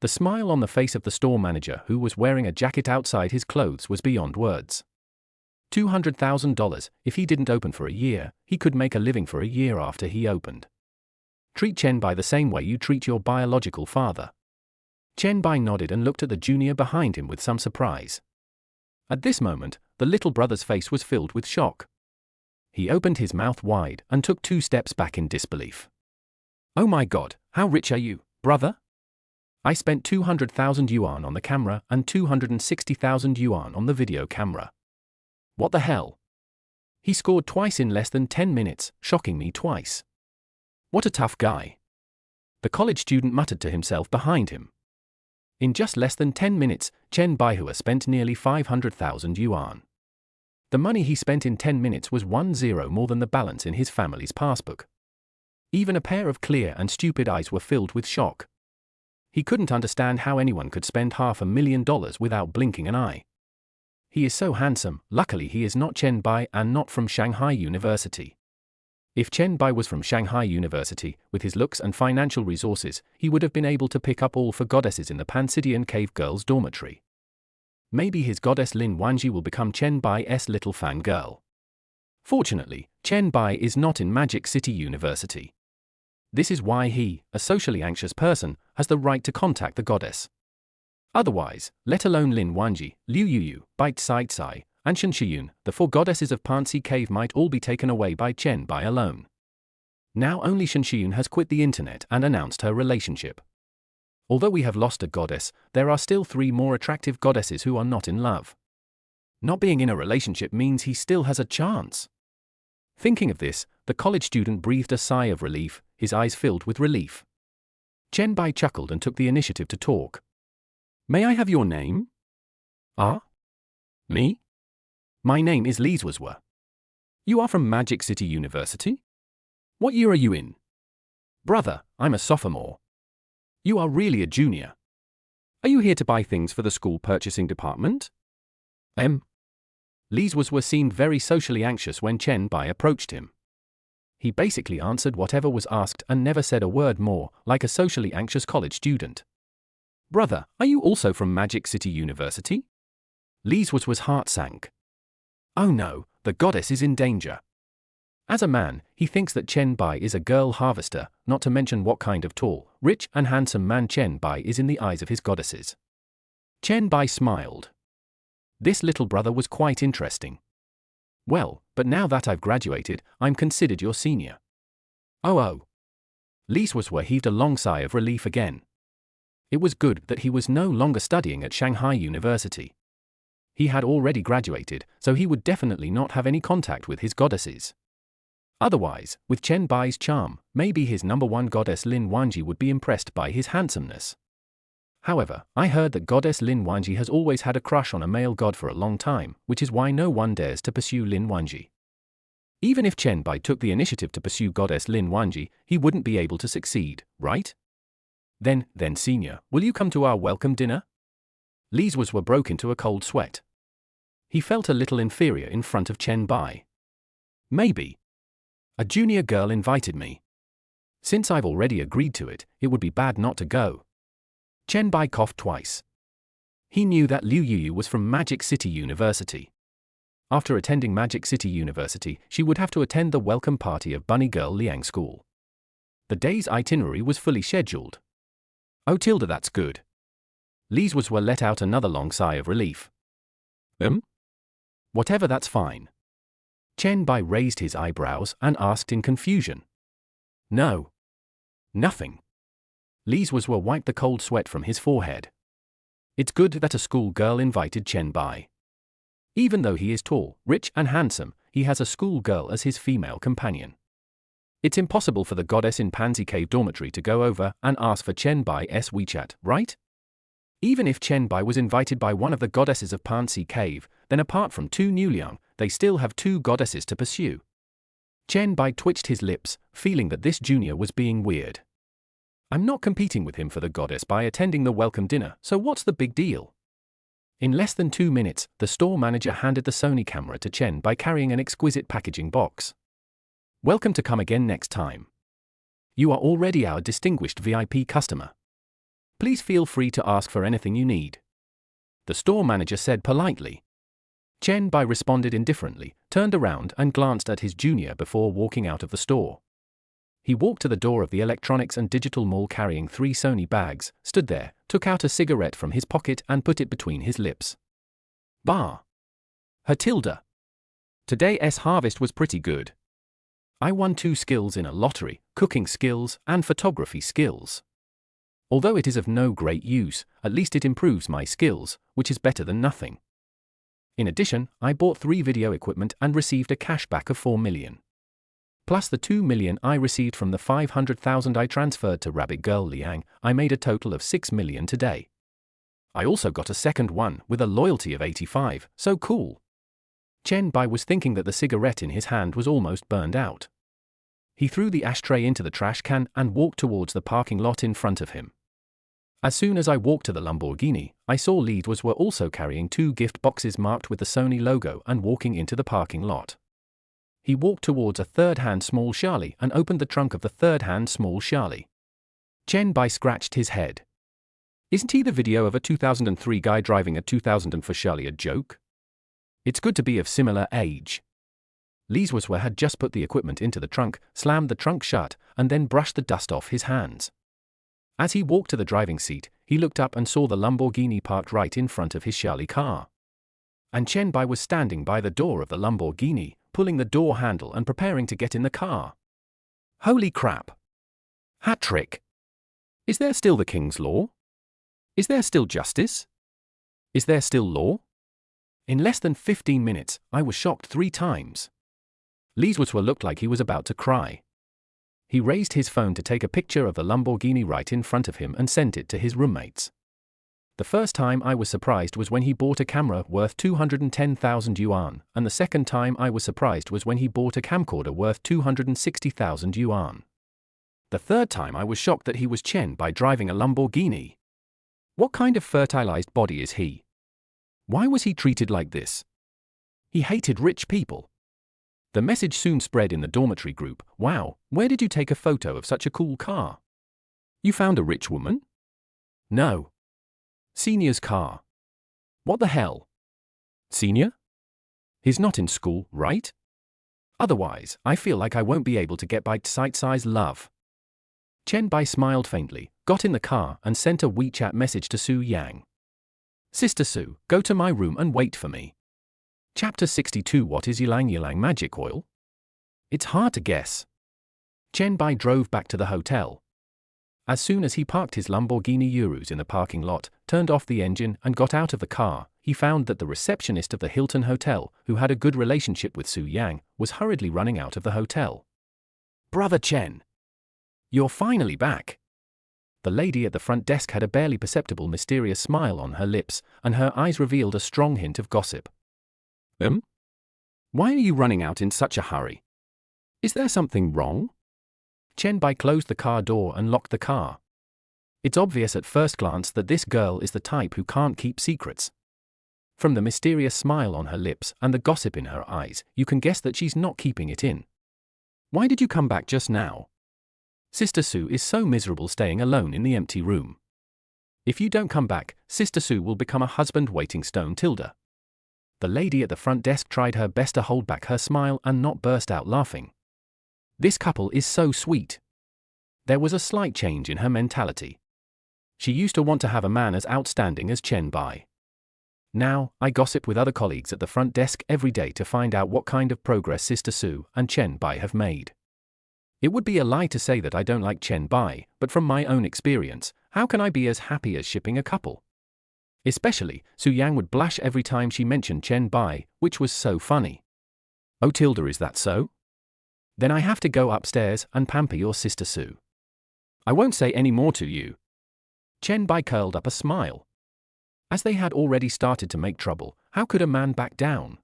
The smile on the face of the store manager who was wearing a jacket outside his clothes was beyond words. $200,000, if he didn't open for a year, he could make a living for a year after he opened. Treat Chen Bai the same way you treat your biological father. Chen Bai nodded and looked at the junior behind him with some surprise. At this moment, the little brother's face was filled with shock. He opened his mouth wide and took 2 steps back in disbelief. Oh my God, how rich are you, brother? I spent 200,000 yuan on the camera and 260,000 yuan on the video camera. What the hell? He scored twice in less than 10 minutes, shocking me twice. What a tough guy. The college student muttered to himself behind him. In just less than 10 minutes, Chen Baihua spent nearly 500,000 yuan. The money he spent in 10 minutes was 10 more than the balance in his family's passbook. Even a pair of clear and stupid eyes were filled with shock. He couldn't understand how anyone could spend $500,000 without blinking an eye. He is so handsome. Luckily he is not Chen Bai and not from Shanghai University. If Chen Bai was from Shanghai University, with his looks and financial resources, he would have been able to pick up all 4 goddesses in the Pansidian cave girls' dormitory. Maybe his goddess Lin Wanji will become Chen Bai's little fangirl. Fortunately, Chen Bai is not in Magic City University. This is why he, a socially anxious person, has the right to contact the goddess. Otherwise, let alone Lin Wanji, Liu Yuyu, Bait Sai Tsai, and Shen Shiyun, the 4 goddesses of Pansi Cave might all be taken away by Chen Bai alone. Now only Shen Shiyun has quit the internet and announced her relationship. Although we have lost a goddess, there are still 3 more attractive goddesses who are not in love. Not being in a relationship means he still has a chance. Thinking of this, the college student breathed a sigh of relief, his eyes filled with relief. Chen Bai chuckled and took the initiative to talk. May I have your name? Ah? Me? My name is Li Zuozwa. You are from Magic City University? What year are you in? Brother, I'm a sophomore. You are really a junior. Are you here to buy things for the school purchasing department? Li Zuozwa seemed very socially anxious when Chen Bai approached him. He basically answered whatever was asked and never said a word more, like a socially anxious college student. Brother, are you also from Magic City University? Li Zuozwa's heart sank. Oh no, the goddess is in danger. As a man, he thinks that Chen Bai is a girl harvester, not to mention what kind of tall, rich and handsome man Chen Bai is in the eyes of his goddesses. Chen Bai smiled. This little brother was quite interesting. Well, but now that I've graduated, I'm considered your senior. Oh. Li Zuozwa heaved a long sigh of relief again. It was good that he was no longer studying at Shanghai University. He had already graduated, so he would definitely not have any contact with his goddesses. Otherwise, with Chen Bai's charm, maybe his number one goddess Lin Wanji would be impressed by his handsomeness. However, I heard that goddess Lin Wanji has always had a crush on a male god for a long time, which is why no one dares to pursue Lin Wanji. Even if Chen Bai took the initiative to pursue goddess Lin Wanji, he wouldn't be able to succeed, right? Then, senior, will you come to our welcome dinner? Li's were broke into a cold sweat. He felt a little inferior in front of Chen Bai. Maybe. A junior girl invited me. Since I've already agreed to it, it would be bad not to go. Chen Bai coughed twice. He knew that Liu Yuyu was from Magic City University. After attending Magic City University, she would have to attend the welcome party of Bunny Girl Liang School. The day's itinerary was fully scheduled. Oh tilde, that's good. Li's were let out another long sigh of relief. Whatever, that's fine. Chen Bai raised his eyebrows and asked in confusion. No. Nothing. Li's were wiped the cold sweat from his forehead. It's good that a school girl invited Chen Bai. Even though he is tall, rich and handsome, he has a school girl as his female companion. It's impossible for the goddess in Pansy Cave dormitory to go over and ask for Chen Bai's WeChat, right? Even if Chen Bai was invited by one of the goddesses of Pansy Cave, then apart from Tu Nuliang, they still have two goddesses to pursue. Chen Bai twitched his lips, feeling that this junior was being weird. I'm not competing with him for the goddess by attending the welcome dinner, so what's the big deal? In less than 2 minutes, the store manager handed the Sony camera to Chen Bai carrying an exquisite packaging box. Welcome to come again next time. You are already our distinguished VIP customer. Please feel free to ask for anything you need. The store manager said politely. Chen Bai responded indifferently, turned around and glanced at his junior before walking out of the store. He walked to the door of the electronics and digital mall carrying 3 Sony bags, stood there, took out a cigarette from his pocket and put it between his lips. Bar. Her tilde. Today's harvest was pretty good. I won 2 skills in a lottery, cooking skills and photography skills. Although it is of no great use, at least it improves my skills, which is better than nothing. In addition, I bought 3 video equipment and received a cashback of 4 million. Plus the 2 million I received from the 500,000 I transferred to Rabbit Girl Liang, I made a total of 6 million today. I also got a second one with a loyalty of 85, so cool. Chen Bai was thinking that the cigarette in his hand was almost burned out. He threw the ashtray into the trash can and walked towards the parking lot in front of him. As soon as I walked to the Lamborghini, I saw Li's were also carrying 2 gift boxes marked with the Sony logo and walking into the parking lot. He walked towards a third-hand small Charlie and opened the trunk of the third-hand small Charlie. Chen Bai scratched his head. Isn't he the video of a 2003 guy driving a 2004 Charlie a joke? It's good to be of similar age. Li's were had just put the equipment into the trunk, slammed the trunk shut, and then brushed the dust off his hands. As he walked to the driving seat, he looked up and saw the Lamborghini parked right in front of his Charlie car. And Chen Bai was standing by the door of the Lamborghini, pulling the door handle and preparing to get in the car. Holy crap! Hat trick! Is there still the king's law? Is there still justice? Is there still law? In less than 15 minutes, I was shocked 3 times. Li's were looked like he was about to cry. He raised his phone to take a picture of the Lamborghini right in front of him and sent it to his roommates. The first time I was surprised was when he bought a camera worth 210,000 yuan, and the second time I was surprised was when he bought a camcorder worth 260,000 yuan. The third time I was shocked that he was Chen Bai driving a Lamborghini. What kind of fertilized body is he? Why was he treated like this? He hated rich people. The message soon spread in the dormitory group. Wow, where did you take a photo of such a cool car? You found a rich woman? No. Senior's car. What the hell? Senior? He's not in school, right? Otherwise, I feel like I won't be able to get bite-sized love. Chen Bai smiled faintly, got in the car and sent a WeChat message to Su Yang. Sister Su, go to my room and wait for me. Chapter 62. What is Ylang Ylang magic oil? It's hard to guess. Chen Bai drove back to the hotel. As soon as he parked his Lamborghini Urus in the parking lot, turned off the engine and got out of the car, he found that the receptionist of the Hilton Hotel, who had a good relationship with Su Yang, was hurriedly running out of the hotel. "Brother Chen! You're finally back!" The lady at the front desk had a barely perceptible mysterious smile on her lips, and her eyes revealed a strong hint of gossip. Why are you running out in such a hurry? Is there something wrong? Chen Bai closed the car door and locked the car. It's obvious at first glance that this girl is the type who can't keep secrets. From the mysterious smile on her lips and the gossip in her eyes, you can guess that she's not keeping it in. Why did you come back just now? Sister Su is so miserable staying alone in the empty room. If you don't come back, Sister Su will become a husband-waiting stone tilde. The lady at the front desk tried her best to hold back her smile and not burst out laughing. This couple is so sweet. There was a slight change in her mentality. She used to want to have a man as outstanding as Chen Bai. Now, I gossip with other colleagues at the front desk every day to find out what kind of progress Sister Su and Chen Bai have made. It would be a lie to say that I don't like Chen Bai, but from my own experience, how can I be as happy as shipping a couple? Especially, Su Yang would blush every time she mentioned Chen Bai, which was so funny. Oh tilde, is that so? Then I have to go upstairs and pamper your Sister Su. I won't say any more to you. Chen Bai curled up a smile. As they had already started to make trouble, how could a man back down?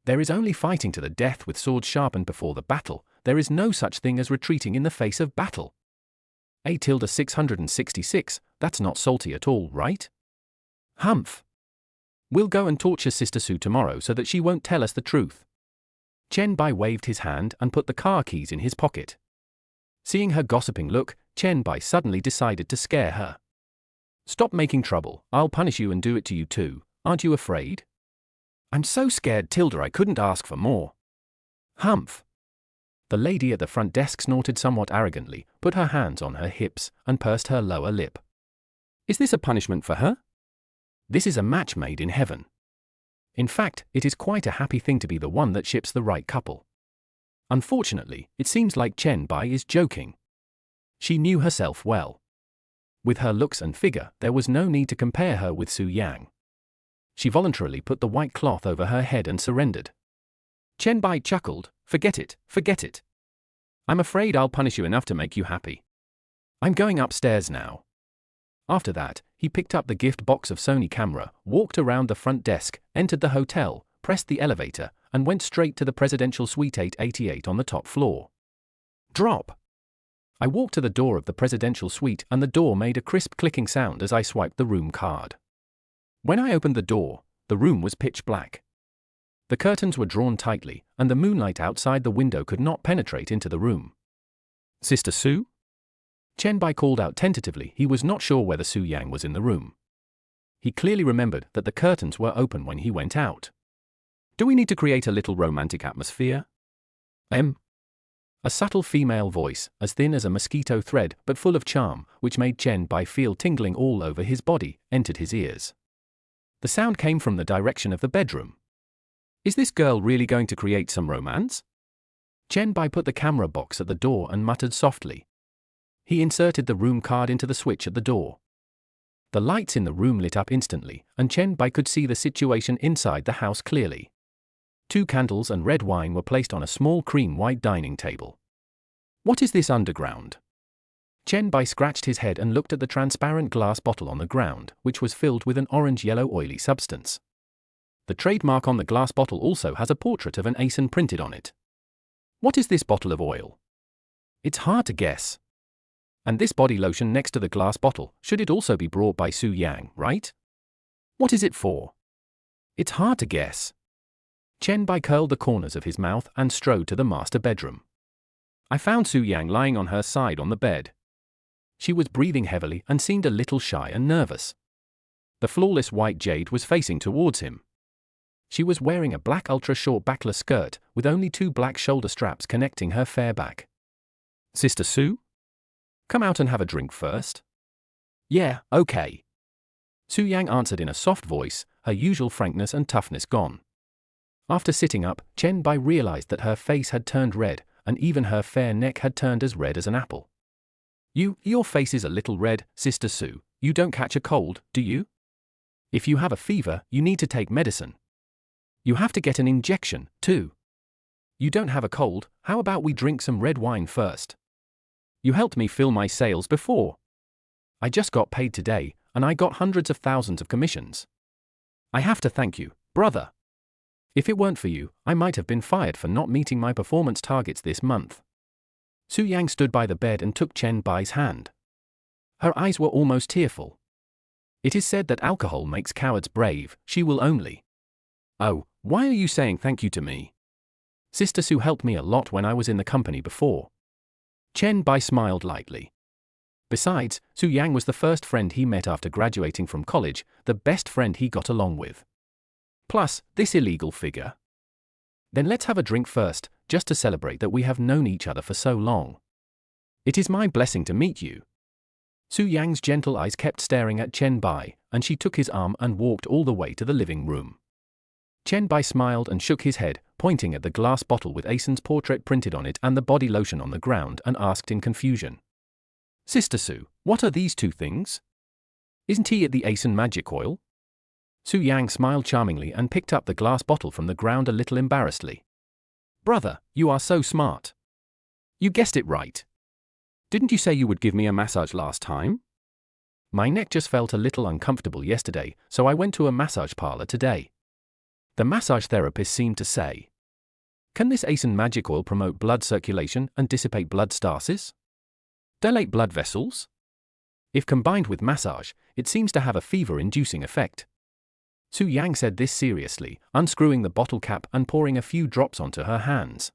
There is only fighting to the death with swords sharpened before the battle. There is no such thing as retreating in the face of battle. A tilde 666, that's not salty at all, right? Humph. We'll go and torture Sister Su tomorrow so that she won't tell us the truth. Chen Bai waved his hand and put the car keys in his pocket. Seeing her gossiping look, Chen Bai suddenly decided to scare her. Stop making trouble, I'll punish you and do it to you too, aren't you afraid? I'm so scared tilde I couldn't ask for more. Humph. The lady at the front desk snorted somewhat arrogantly, put her hands on her hips, and pursed her lower lip. Is this a punishment for her? This is a match made in heaven. In fact, it is quite a happy thing to be the one that ships the right couple. Unfortunately, it seems like Chen Bai is joking. She knew herself well. With her looks and figure, there was no need to compare her with Su Yang. She voluntarily put the white cloth over her head and surrendered. Chen Bai chuckled, forget it, forget it. I'm afraid I'll punish you enough to make you happy. I'm going upstairs now. After that, he picked up the gift box of Sony camera, walked around the front desk, entered the hotel, pressed the elevator, and went straight to the presidential suite 888 on the top floor. Drop. I walked to the door of the presidential suite and the door made a crisp clicking sound as I swiped the room card. When I opened the door, the room was pitch black. The curtains were drawn tightly, and the moonlight outside the window could not penetrate into the room. Sister Su? Chen Bai called out tentatively. He was not sure whether Su Yang was in the room. He clearly remembered that the curtains were open when he went out. Do we need to create a little romantic atmosphere? A subtle female voice, as thin as a mosquito thread but full of charm, which made Chen Bai feel tingling all over his body, entered his ears. The sound came from the direction of the bedroom. Is this girl really going to create some romance? Chen Bai put the camera box at the door and muttered softly. He inserted the room card into the switch at the door. The lights in the room lit up instantly, and Chen Bai could see the situation inside the house clearly. 2 candles and red wine were placed on a small cream-white dining table. What is this underground? Chen Bai scratched his head and looked at the transparent glass bottle on the ground, which was filled with an orange-yellow oily substance. The trademark on the glass bottle also has a portrait of an asin printed on it. What is this bottle of oil? It's hard to guess. And this body lotion next to the glass bottle, should it also be brought by Su Yang, right? What is it for? It's hard to guess. Chen Bai curled the corners of his mouth and strode to the master bedroom. I found Su Yang lying on her side on the bed. She was breathing heavily and seemed a little shy and nervous. The flawless white jade was facing towards him. She was wearing a black ultra-short backless skirt with only 2 black shoulder straps connecting her fair back. Sister Su? Come out and have a drink first. Yeah, okay. Su Yang answered in a soft voice, her usual frankness and toughness gone. After sitting up, Chen Bai realized that her face had turned red, and even her fair neck had turned as red as an apple. Your face is a little red, Sister Su. You don't catch a cold, do you? If you have a fever, you need to take medicine. You have to get an injection, too. You don't have a cold, how about we drink some red wine first? You helped me fill my sales before. I just got paid today, and I got hundreds of thousands of commissions. I have to thank you, brother. If it weren't for you, I might have been fired for not meeting my performance targets this month. Su Yang stood by the bed and took Chen Bai's hand. Her eyes were almost tearful. It is said that alcohol makes cowards brave, she will only. Oh, why are you saying thank you to me? Sister Su helped me a lot when I was in the company before. Chen Bai smiled lightly. Besides, Su Yang was the first friend he met after graduating from college, the best friend he got along with. Plus, this illegal figure. Then let's have a drink first, just to celebrate that we have known each other for so long. It is my blessing to meet you. Su Yang's gentle eyes kept staring at Chen Bai, and she took his arm and walked all the way to the living room. Chen Bai smiled and shook his head, pointing at the glass bottle with Asen's portrait printed on it and the body lotion on the ground, and asked in confusion. Sister Su, what are these two things? Isn't he at the Asen magic oil? Su Yang smiled charmingly and picked up the glass bottle from the ground a little embarrassedly. Brother, you are so smart. You guessed it right. Didn't you say you would give me a massage last time? My neck just felt a little uncomfortable yesterday, so I went to a massage parlor today. The massage therapist seemed to say, can this Asen magic oil promote blood circulation and dissipate blood stasis? Dilate blood vessels? If combined with massage, it seems to have a fever-inducing effect. Su Yang said this seriously, unscrewing the bottle cap and pouring a few drops onto her hands.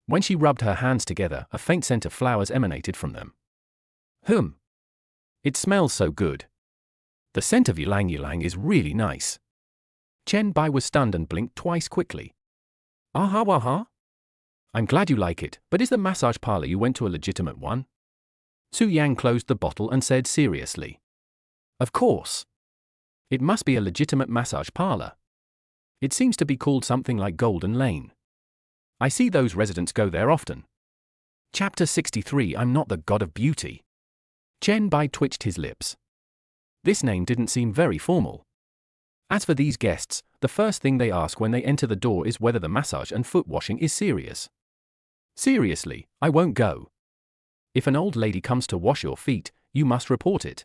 When she rubbed her hands together, a faint scent of flowers emanated from them. It smells so good. The scent of ylang ylang is really nice. Chen Bai was stunned and blinked twice quickly. Aha. I'm glad you like it, but is the massage parlor you went to a legitimate one? Su Yang closed the bottle and said seriously. Of course. It must be a legitimate massage parlor. It seems to be called something like Golden Lane. I see those residents go there often. Chapter 63 I'm not the god of beauty. Chen Bai twitched his lips. This name didn't seem very formal. As for these guests, the first thing they ask when they enter the door is whether the massage and foot washing is serious. Seriously, I won't go. If an old lady comes to wash your feet, you must report it.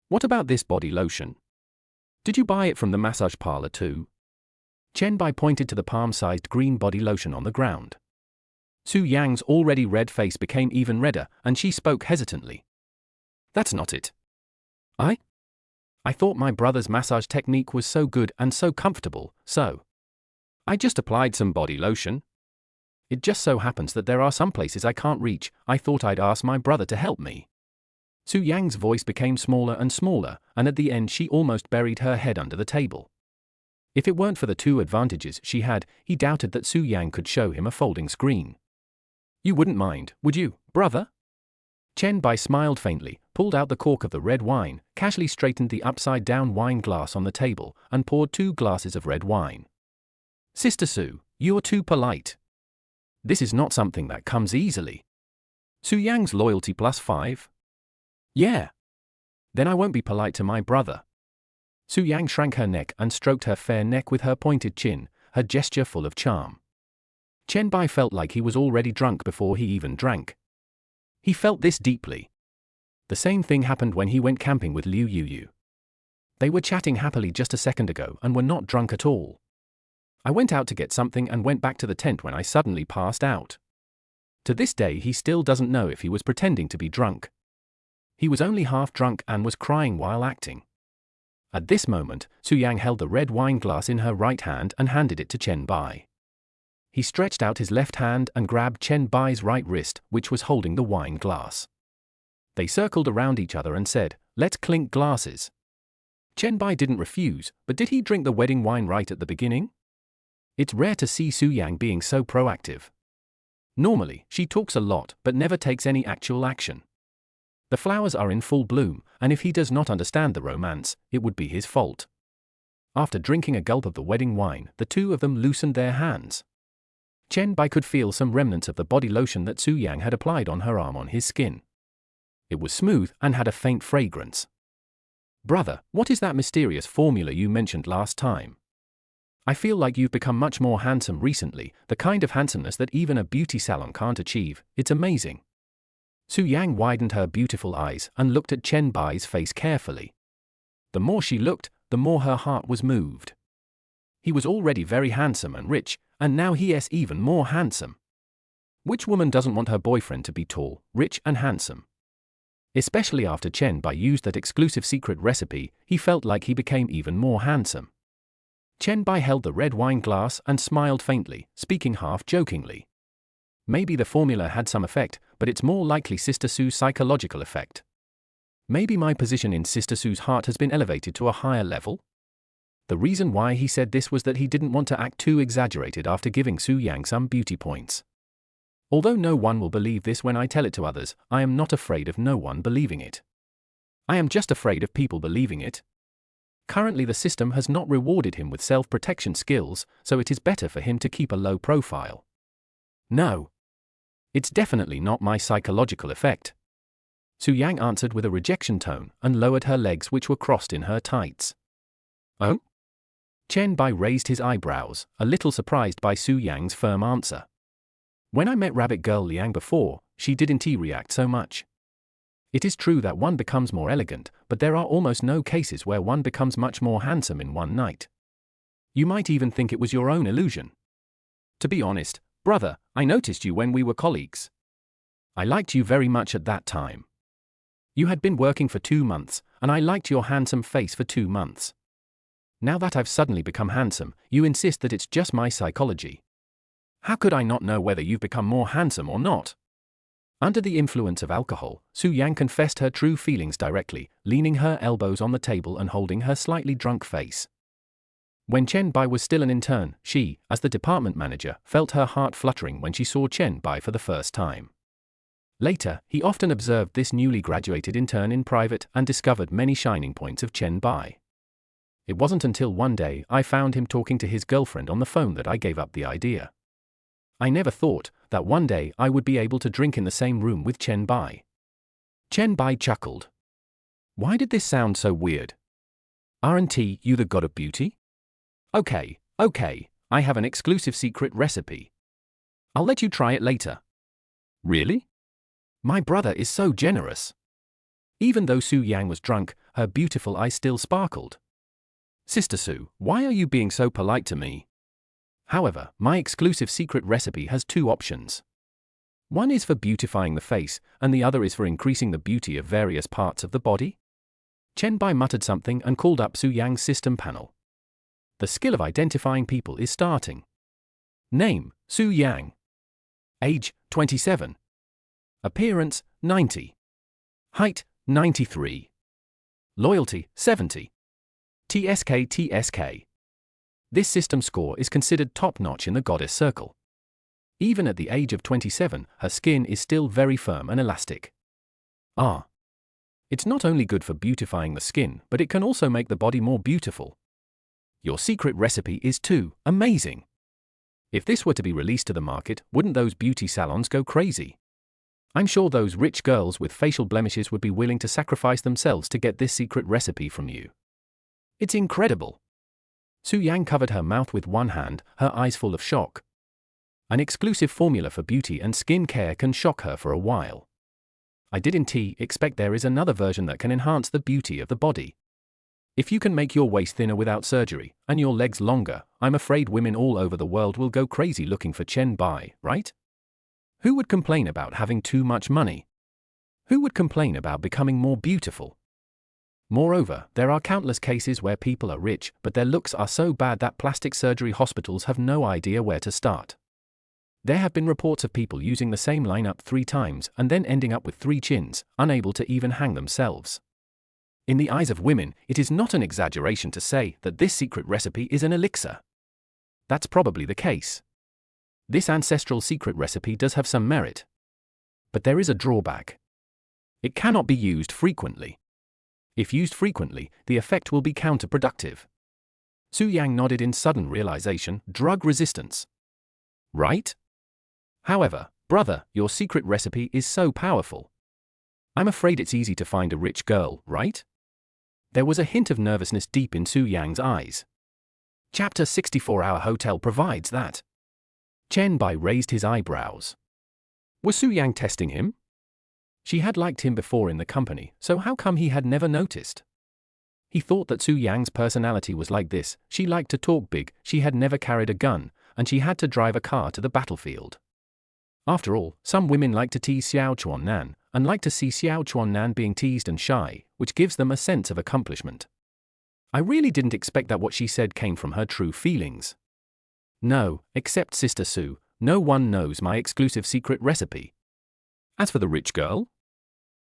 What about this body lotion? Did you buy it from the massage parlor too? Chen Bai pointed to the palm-sized green body lotion on the ground. Su Yang's already red face became even redder, and she spoke hesitantly. That's not it. I thought my brother's massage technique was so good and so comfortable, so I just applied some body lotion. It just so happens that there are some places I can't reach. I thought I'd ask my brother to help me. Su Yang's voice became smaller and smaller, and at the end she almost buried her head under the table. If it weren't for the two advantages she had, he doubted that Su Yang could show him a folding screen. You wouldn't mind, would you, brother? Chen Bai smiled faintly, pulled out the cork of the red wine, casually straightened the upside-down wine glass on the table, and poured 2 glasses of red wine. Sister Su, you're too polite. This is not something that comes easily. Su Yang's loyalty +5? Yeah. Then I won't be polite to my brother. Su Yang shrank her neck and stroked her fair neck with her pointed chin, her gesture full of charm. Chen Bai felt like he was already drunk before he even drank. He felt this deeply. The same thing happened when he went camping with Liu Yuyu. They were chatting happily just a second ago and were not drunk at all. I went out to get something and went back to the tent when I suddenly passed out. To this day he still doesn't know if he was pretending to be drunk. He was only half drunk and was crying while acting. At this moment, Su Yang held the red wine glass in her right hand and handed it to Chen Bai. He stretched out his left hand and grabbed Chen Bai's right wrist, which was holding the wine glass. They circled around each other and said, "Let's clink glasses." Chen Bai didn't refuse, but did he drink the wedding wine right at the beginning? It's rare to see Su Yang being so proactive. Normally, she talks a lot but never takes any actual action. The flowers are in full bloom, and if he does not understand the romance, it would be his fault. After drinking a gulp of the wedding wine, the two of them loosened their hands. Chen Bai could feel some remnants of the body lotion that Su Yang had applied on her arm on his skin. It was smooth and had a faint fragrance. Brother, what is that mysterious formula you mentioned last time? I feel like you've become much more handsome recently, the kind of handsomeness that even a beauty salon can't achieve. It's amazing. Su Yang widened her beautiful eyes and looked at Chen Bai's face carefully. The more she looked, the more her heart was moved. He was already very handsome and rich, and now he is even more handsome. Which woman doesn't want her boyfriend to be tall, rich and handsome? Especially after Chen Bai used that exclusive secret recipe, he felt like he became even more handsome. Chen Bai held the red wine glass and smiled faintly, speaking half-jokingly. Maybe the formula had some effect, but it's more likely Sister Su's psychological effect. Maybe my position in Sister Su's heart has been elevated to a higher level? The reason why he said this was that he didn't want to act too exaggerated after giving Su Yang some beauty points. Although no one will believe this when I tell it to others, I am not afraid of no one believing it. I am just afraid of people believing it. Currently the system has not rewarded him with self-protection skills, so it is better for him to keep a low profile. No. It's definitely not my psychological effect. Su Yang answered with a rejection tone and lowered her legs, which were crossed in her tights. Oh? Chen Bai raised his eyebrows, a little surprised by Su Yang's firm answer. When I met Rabbit Girl Liang before, she didn't react so much. It is true that one becomes more elegant, but there are almost no cases where one becomes much more handsome in one night. You might even think it was your own illusion. To be honest, brother, I noticed you when we were colleagues. I liked you very much at that time. You had been working for 2 months, and I liked your handsome face for 2 months. Now that I've suddenly become handsome, you insist that it's just my psychology. How could I not know whether you've become more handsome or not? Under the influence of alcohol, Su Yang confessed her true feelings directly, leaning her elbows on the table and holding her slightly drunk face. When Chen Bai was still an intern, she, as the department manager, felt her heart fluttering when she saw Chen Bai for the first time. Later, he often observed this newly graduated intern in private and discovered many shining points of Chen Bai. It wasn't until one day I found him talking to his girlfriend on the phone that I gave up the idea. I never thought that one day I would be able to drink in the same room with Chen Bai. Chen Bai chuckled. Why did this sound so weird? Aren't you the god of beauty? Okay, I have an exclusive secret recipe. I'll let you try it later. Really? My brother is so generous. Even though Su Yang was drunk, her beautiful eyes still sparkled. Sister Su, why are you being so polite to me? However, my exclusive secret recipe has 2 options. One is for beautifying the face, and the other is for increasing the beauty of various parts of the body. Chen Bai muttered something and called up Su Yang's system panel. The skill of identifying people is starting. Name, Su Yang. Age, 27. Appearance, 90. Height, 93. Loyalty, 70. TSK. This system score is considered top-notch in the goddess circle. Even at the age of 27, her skin is still very firm and elastic. It's not only good for beautifying the skin, but it can also make the body more beautiful. Your secret recipe is too amazing. If this were to be released to the market, wouldn't those beauty salons go crazy? I'm sure those rich girls with facial blemishes would be willing to sacrifice themselves to get this secret recipe from you. It's incredible. Su Yang covered her mouth with one hand, her eyes full of shock. An exclusive formula for beauty and skin care can shock her for a while. I didn't expect there is another version that can enhance the beauty of the body. If you can make your waist thinner without surgery, and your legs longer, I'm afraid women all over the world will go crazy looking for Chen Bai, right? Who would complain about having too much money? Who would complain about becoming more beautiful? Moreover, there are countless cases where people are rich, but their looks are so bad that plastic surgery hospitals have no idea where to start. There have been reports of people using the same lineup 3 times and then ending up with 3 chins, unable to even hang themselves. In the eyes of women, it is not an exaggeration to say that this secret recipe is an elixir. That's probably the case. This ancestral secret recipe does have some merit. But there is a drawback. It cannot be used frequently. If used frequently, the effect will be counterproductive. Su Yang nodded in sudden realization, drug resistance. Right? However, brother, your secret recipe is so powerful. I'm afraid it's easy to find a rich girl, right? There was a hint of nervousness deep in Su Yang's eyes. Chapter 64. Our hotel provides that. Chen Bai raised his eyebrows. Was Su Yang testing him? She had liked him before in the company, so how come he had never noticed? He thought that Su Yang's personality was like this. She liked to talk big, she had never carried a gun, and she had to drive a car to the battlefield. After all, some women like to tease Xiao Chuannan, and like to see Xiao Chuannan being teased and shy, which gives them a sense of accomplishment. I really didn't expect that what she said came from her true feelings. No, except Sister Su, no one knows my exclusive secret recipe. As for the rich girl?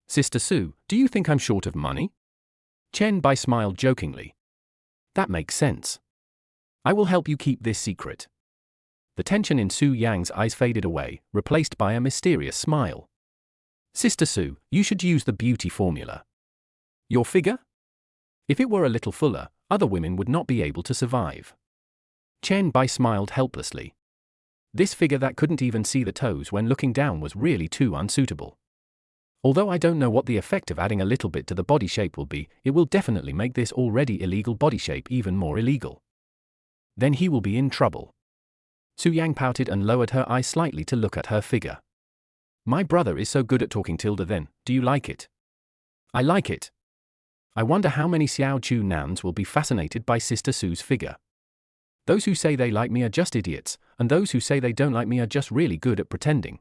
Sister Su, do you think I'm short of money? Chen Bai smiled jokingly. That makes sense. I will help you keep this secret. The tension in Su Yang's eyes faded away, replaced by a mysterious smile. Sister Su, you should use the beauty formula. Your figure? If it were a little fuller, other women would not be able to survive. Chen Bai smiled helplessly. This figure that couldn't even see the toes when looking down was really too unsuitable. Although I don't know what the effect of adding a little bit to the body shape will be, it will definitely make this already illegal body shape even more illegal. Then he will be in trouble. Su Yang pouted and lowered her eyes slightly to look at her figure. My brother is so good at talking. Then, do you like it? I like it. I wonder how many Xiao Chu Nans will be fascinated by Sister Su's figure. Those who say they like me are just idiots, and those who say they don't like me are just really good at pretending.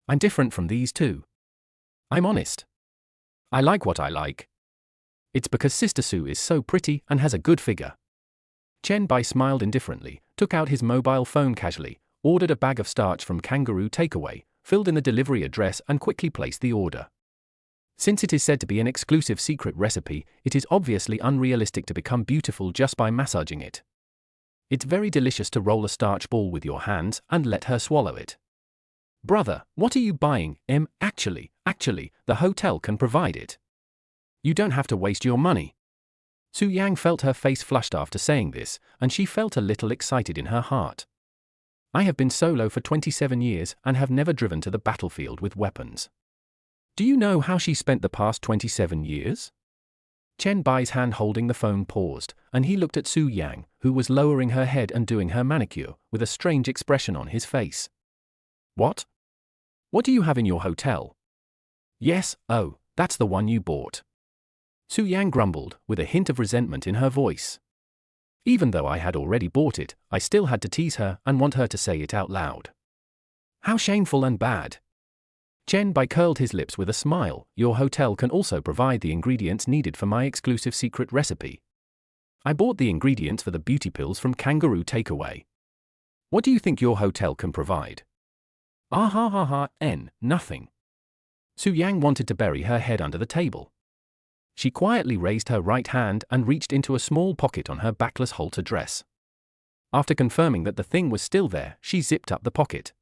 I'm different from these two. I'm honest. I like what I like. It's because Sister Su is so pretty and has a good figure. Chen Bai smiled indifferently, took out his mobile phone casually, ordered a bag of starch from Kangaroo Takeaway, filled in the delivery address and quickly placed the order. Since it is said to be an exclusive secret recipe, it is obviously unrealistic to become beautiful just by massaging it. It's very delicious to roll a starch ball with your hands and let her swallow it. Brother, what are you buying? Actually, the hotel can provide it. You don't have to waste your money. Su Yang felt her face flushed after saying this, and she felt a little excited in her heart. I have been solo for 27 years and have never driven to the battlefield with weapons. Do you know how she spent the past 27 years? Chen Bai's hand holding the phone paused, and he looked at Su Yang, who was lowering her head and doing her manicure, with a strange expression on his face. What? What do you have in your hotel? Yes, oh, that's the one you bought. Su Yang grumbled, with a hint of resentment in her voice. Even though I had already bought it, I still had to tease her and want her to say it out loud. How shameful and bad. Chen Bai curled his lips with a smile. Your hotel can also provide the ingredients needed for my exclusive secret recipe. I bought the ingredients for the beauty pills from Kangaroo Takeaway. What do you think your hotel can provide? Nothing. Su Yang wanted to bury her head under the table. She quietly raised her right hand and reached into a small pocket on her backless halter dress. After confirming that the thing was still there, she zipped up the pocket.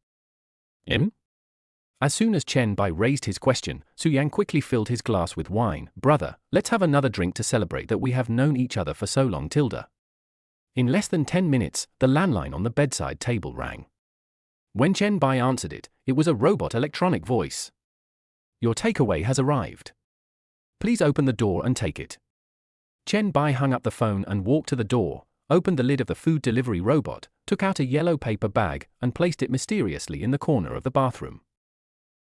As soon as Chen Bai raised his question, Su Yang quickly filled his glass with wine. Brother, let's have another drink to celebrate that we have known each other for so long. In less than 10 minutes, the landline on the bedside table rang. When Chen Bai answered it, it was a robot electronic voice. Your takeaway has arrived. Please open the door and take it. Chen Bai hung up the phone and walked to the door, opened the lid of the food delivery robot, took out a yellow paper bag, and placed it mysteriously in the corner of the bathroom.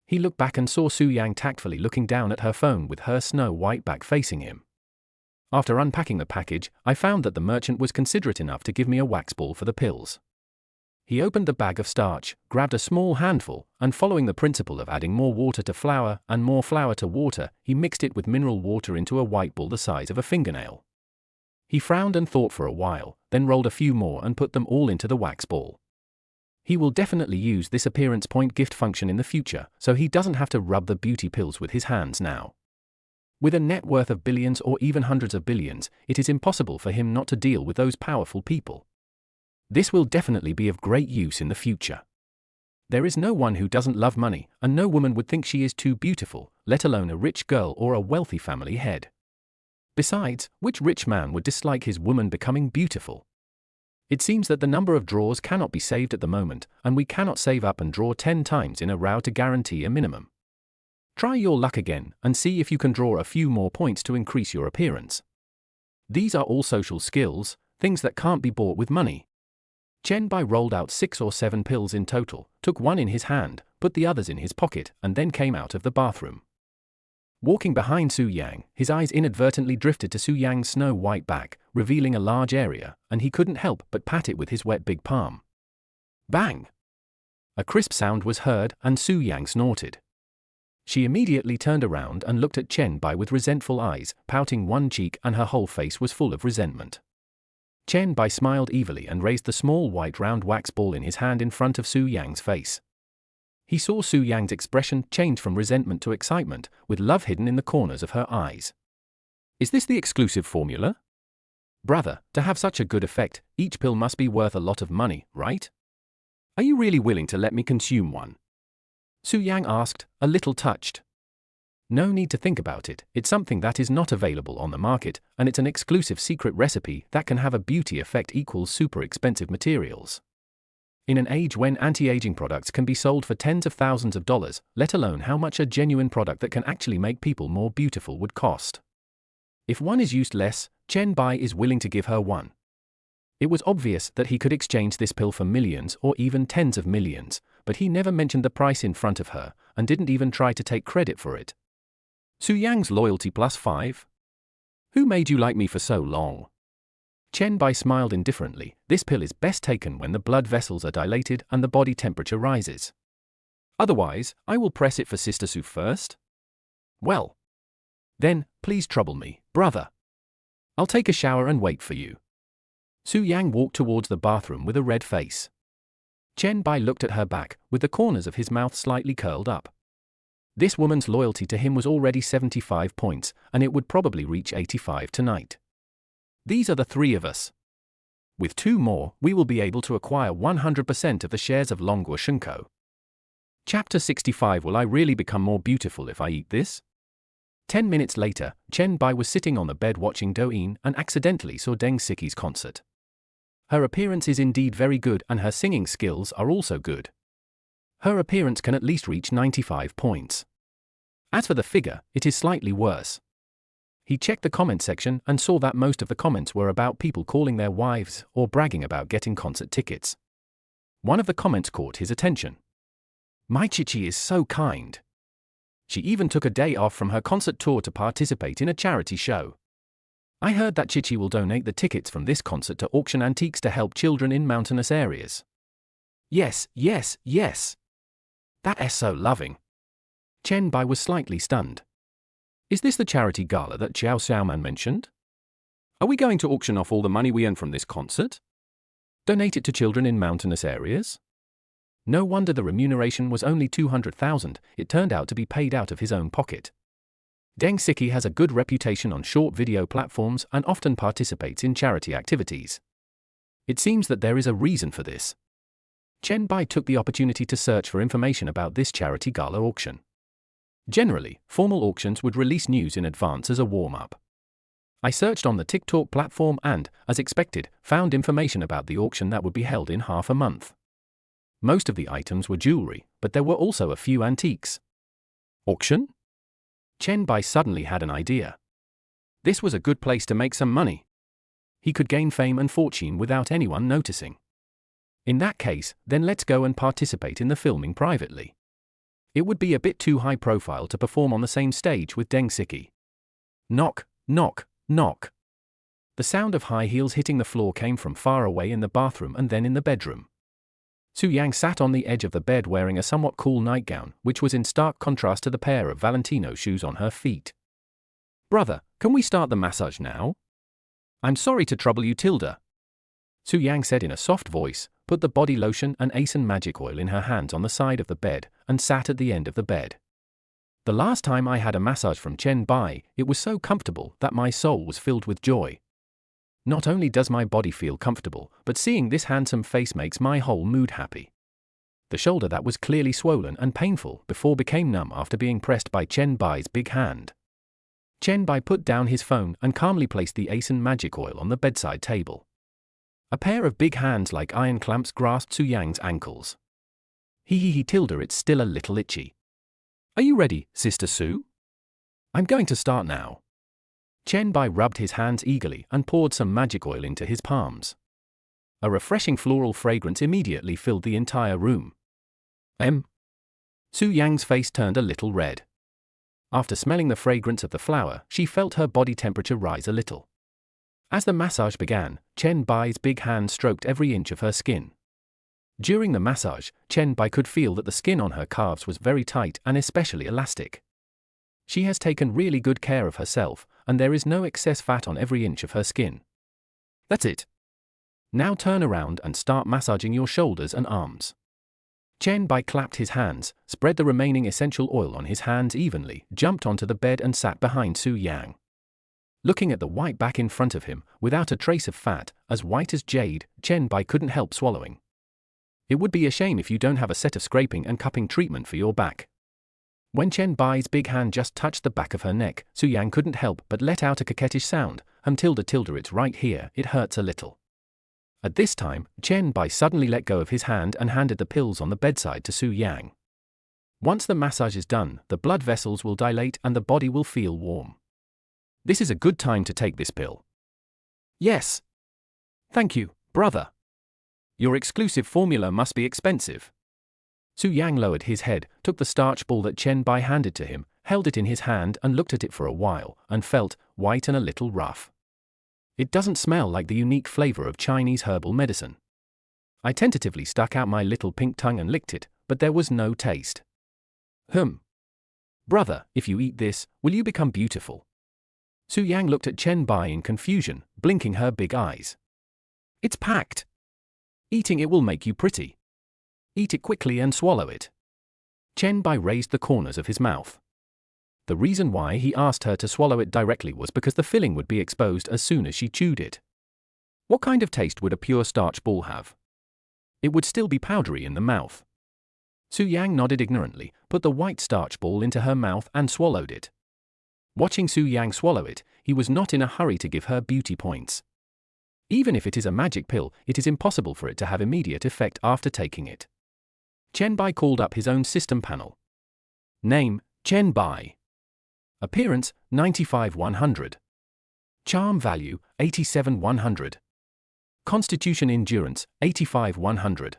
He looked back and saw Su Yang tactfully looking down at her phone with her snow-white back facing him. After unpacking the package, I found that the merchant was considerate enough to give me a wax ball for the pills. He opened the bag of starch, grabbed a small handful, and following the principle of adding more water to flour and more flour to water, he mixed it with mineral water into a white ball the size of a fingernail. He frowned and thought for a while, then rolled a few more and put them all into the wax ball. He will definitely use this appearance point gift function in the future, so he doesn't have to rub the beauty pills with his hands now. With a net worth of billions or even hundreds of billions, it is impossible for him not to deal with those powerful people. This will definitely be of great use in the future. There is no one who doesn't love money, and no woman would think she is too beautiful, let alone a rich girl or a wealthy family head. Besides, which rich man would dislike his woman becoming beautiful? It seems that the number of draws cannot be saved at the moment, and we cannot save up and draw 10 times in a row to guarantee a minimum. Try your luck again, and see if you can draw a few more points to increase your appearance. These are all social skills, things that can't be bought with money. Chen Bai rolled out 6 or 7 pills in total, took one in his hand, put the others in his pocket, and then came out of the bathroom. Walking behind Su Yang, his eyes inadvertently drifted to Su Yang's snow-white back, revealing a large area, and he couldn't help but pat it with his wet big palm. Bang! A crisp sound was heard, and Su Yang snorted. She immediately turned around and looked at Chen Bai with resentful eyes, pouting one cheek, and her whole face was full of resentment. Chen Bai smiled evilly and raised the small white round wax ball in his hand in front of Su Yang's face. He saw Su Yang's expression change from resentment to excitement, with love hidden in the corners of her eyes. Is this the exclusive formula? Brother, to have such a good effect, each pill must be worth a lot of money, right? Are you really willing to let me consume one? Su Yang asked, a little touched. No need to think about it, it's something that is not available on the market, and it's an exclusive secret recipe that can have a beauty effect equals super expensive materials. In an age when anti-aging products can be sold for tens of thousands of dollars, let alone how much a genuine product that can actually make people more beautiful would cost. If one is used less, Chen Bai is willing to give her one. It was obvious that he could exchange this pill for millions or even tens of millions, but he never mentioned the price in front of her, and didn't even try to take credit for it. Su Yang's loyalty +5? Who made you like me for so long? Chen Bai smiled indifferently. This pill is best taken when the blood vessels are dilated and the body temperature rises. Otherwise, I will press it for Sister Su first. Well. Then, please trouble me, brother. I'll take a shower and wait for you. Su Yang walked towards the bathroom with a red face. Chen Bai looked at her back, with the corners of his mouth slightly curled up. This woman's loyalty to him was already 75 points, and it would probably reach 85 tonight. These are the 3 of us. With 2 more, we will be able to acquire 100% of the shares of Longhua Shunko. Chapter 65. Will I really become more beautiful if I eat this? 10 minutes later, Chen Bai was sitting on the bed watching Douyin and accidentally saw Deng Siki's concert. Her appearance is indeed very good and her singing skills are also good. Her appearance can at least reach 95 points. As for the figure, it is slightly worse. He checked the comment section and saw that most of the comments were about people calling their wives or bragging about getting concert tickets. One of the comments caught his attention. My Chichi is so kind. She even took a day off from her concert tour to participate in a charity show. I heard that Chichi will donate the tickets from this concert to auction antiques to help children in mountainous areas. Yes, yes, yes. That is so loving. Chen Bai was slightly stunned. Is this the charity gala that Xiao Xiaoman mentioned? Are we going to auction off all the money we earn from this concert? Donate it to children in mountainous areas? No wonder the remuneration was only 200,000, it turned out to be paid out of his own pocket. Deng Siki has a good reputation on short video platforms and often participates in charity activities. It seems that there is a reason for this. Chen Bai took the opportunity to search for information about this charity gala auction. Generally, formal auctions would release news in advance as a warm-up. I searched on the TikTok platform and, as expected, found information about the auction that would be held in half a month. Most of the items were jewelry, but there were also a few antiques. Auction? Chen Bai suddenly had an idea. This was a good place to make some money. He could gain fame and fortune without anyone noticing. In that case, then let's go and participate in the filming privately. It would be a bit too high profile to perform on the same stage with Deng Siki. Knock, knock, knock. The sound of high heels hitting the floor came from far away in the bathroom and then in the bedroom. Su Yang sat on the edge of the bed wearing a somewhat cool nightgown, which was in stark contrast to the pair of Valentino shoes on her feet. Brother, can we start the massage now? I'm sorry to trouble you, Tilda. Su Yang said in a soft voice, put the body lotion and Asen magic oil in her hands on the side of the bed, and sat at the end of the bed. The last time I had a massage from Chen Bai, it was so comfortable that my soul was filled with joy. Not only does my body feel comfortable, but seeing this handsome face makes my whole mood happy. The shoulder that was clearly swollen and painful before became numb after being pressed by Chen Bai's big hand. Chen Bai put down his phone and calmly placed the Asen magic oil on the bedside table. A pair of big hands like iron clamps grasped Su Yang's ankles. Tilda, it's still a little itchy. Are you ready, Sister Su? I'm going to start now. Chen Bai rubbed his hands eagerly and poured some magic oil into his palms. A refreshing floral fragrance immediately filled the entire room. Su Yang's face turned a little red. After smelling the fragrance of the flower, she felt her body temperature rise a little. As the massage began, Chen Bai's big hand stroked every inch of her skin. During the massage, Chen Bai could feel that the skin on her calves was very tight and especially elastic. She has taken really good care of herself, and there is no excess fat on every inch of her skin. That's it. Now turn around and start massaging your shoulders and arms. Chen Bai clapped his hands, spread the remaining essential oil on his hands evenly, jumped onto the bed and sat behind Su Yang. Looking at the white back in front of him, without a trace of fat, as white as jade, Chen Bai couldn't help swallowing. It would be a shame if you don't have a set of scraping and cupping treatment for your back. When Chen Bai's big hand just touched the back of her neck, Su Yang couldn't help but let out a coquettish sound, tilde, it's right here, it hurts a little. At this time, Chen Bai suddenly let go of his hand and handed the pills on the bedside to Su Yang. Once the massage is done, the blood vessels will dilate and the body will feel warm. This is a good time to take this pill. Yes. Thank you, brother. Your exclusive formula must be expensive. Su Yang lowered his head, took the starch ball that Chen Bai handed to him, held it in his hand and looked at it for a while, and felt white and a little rough. It doesn't smell like the unique flavor of Chinese herbal medicine. I tentatively stuck out my little pink tongue and licked it, but there was no taste. Brother, if you eat this, will you become beautiful? Su Yang looked at Chen Bai in confusion, blinking her big eyes. It's packed. Eating it will make you pretty. Eat it quickly and swallow it. Chen Bai raised the corners of his mouth. The reason why he asked her to swallow it directly was because the filling would be exposed as soon as she chewed it. What kind of taste would a pure starch ball have? It would still be powdery in the mouth. Su Yang nodded ignorantly, put the white starch ball into her mouth and swallowed it. Watching Su Yang swallow it, he was not in a hurry to give her beauty points. Even if it is a magic pill, it is impossible for it to have immediate effect after taking it. Chen Bai called up his own system panel. Name, Chen Bai. Appearance, 95-100. Charm value, 87-100. Constitution endurance, 85-100.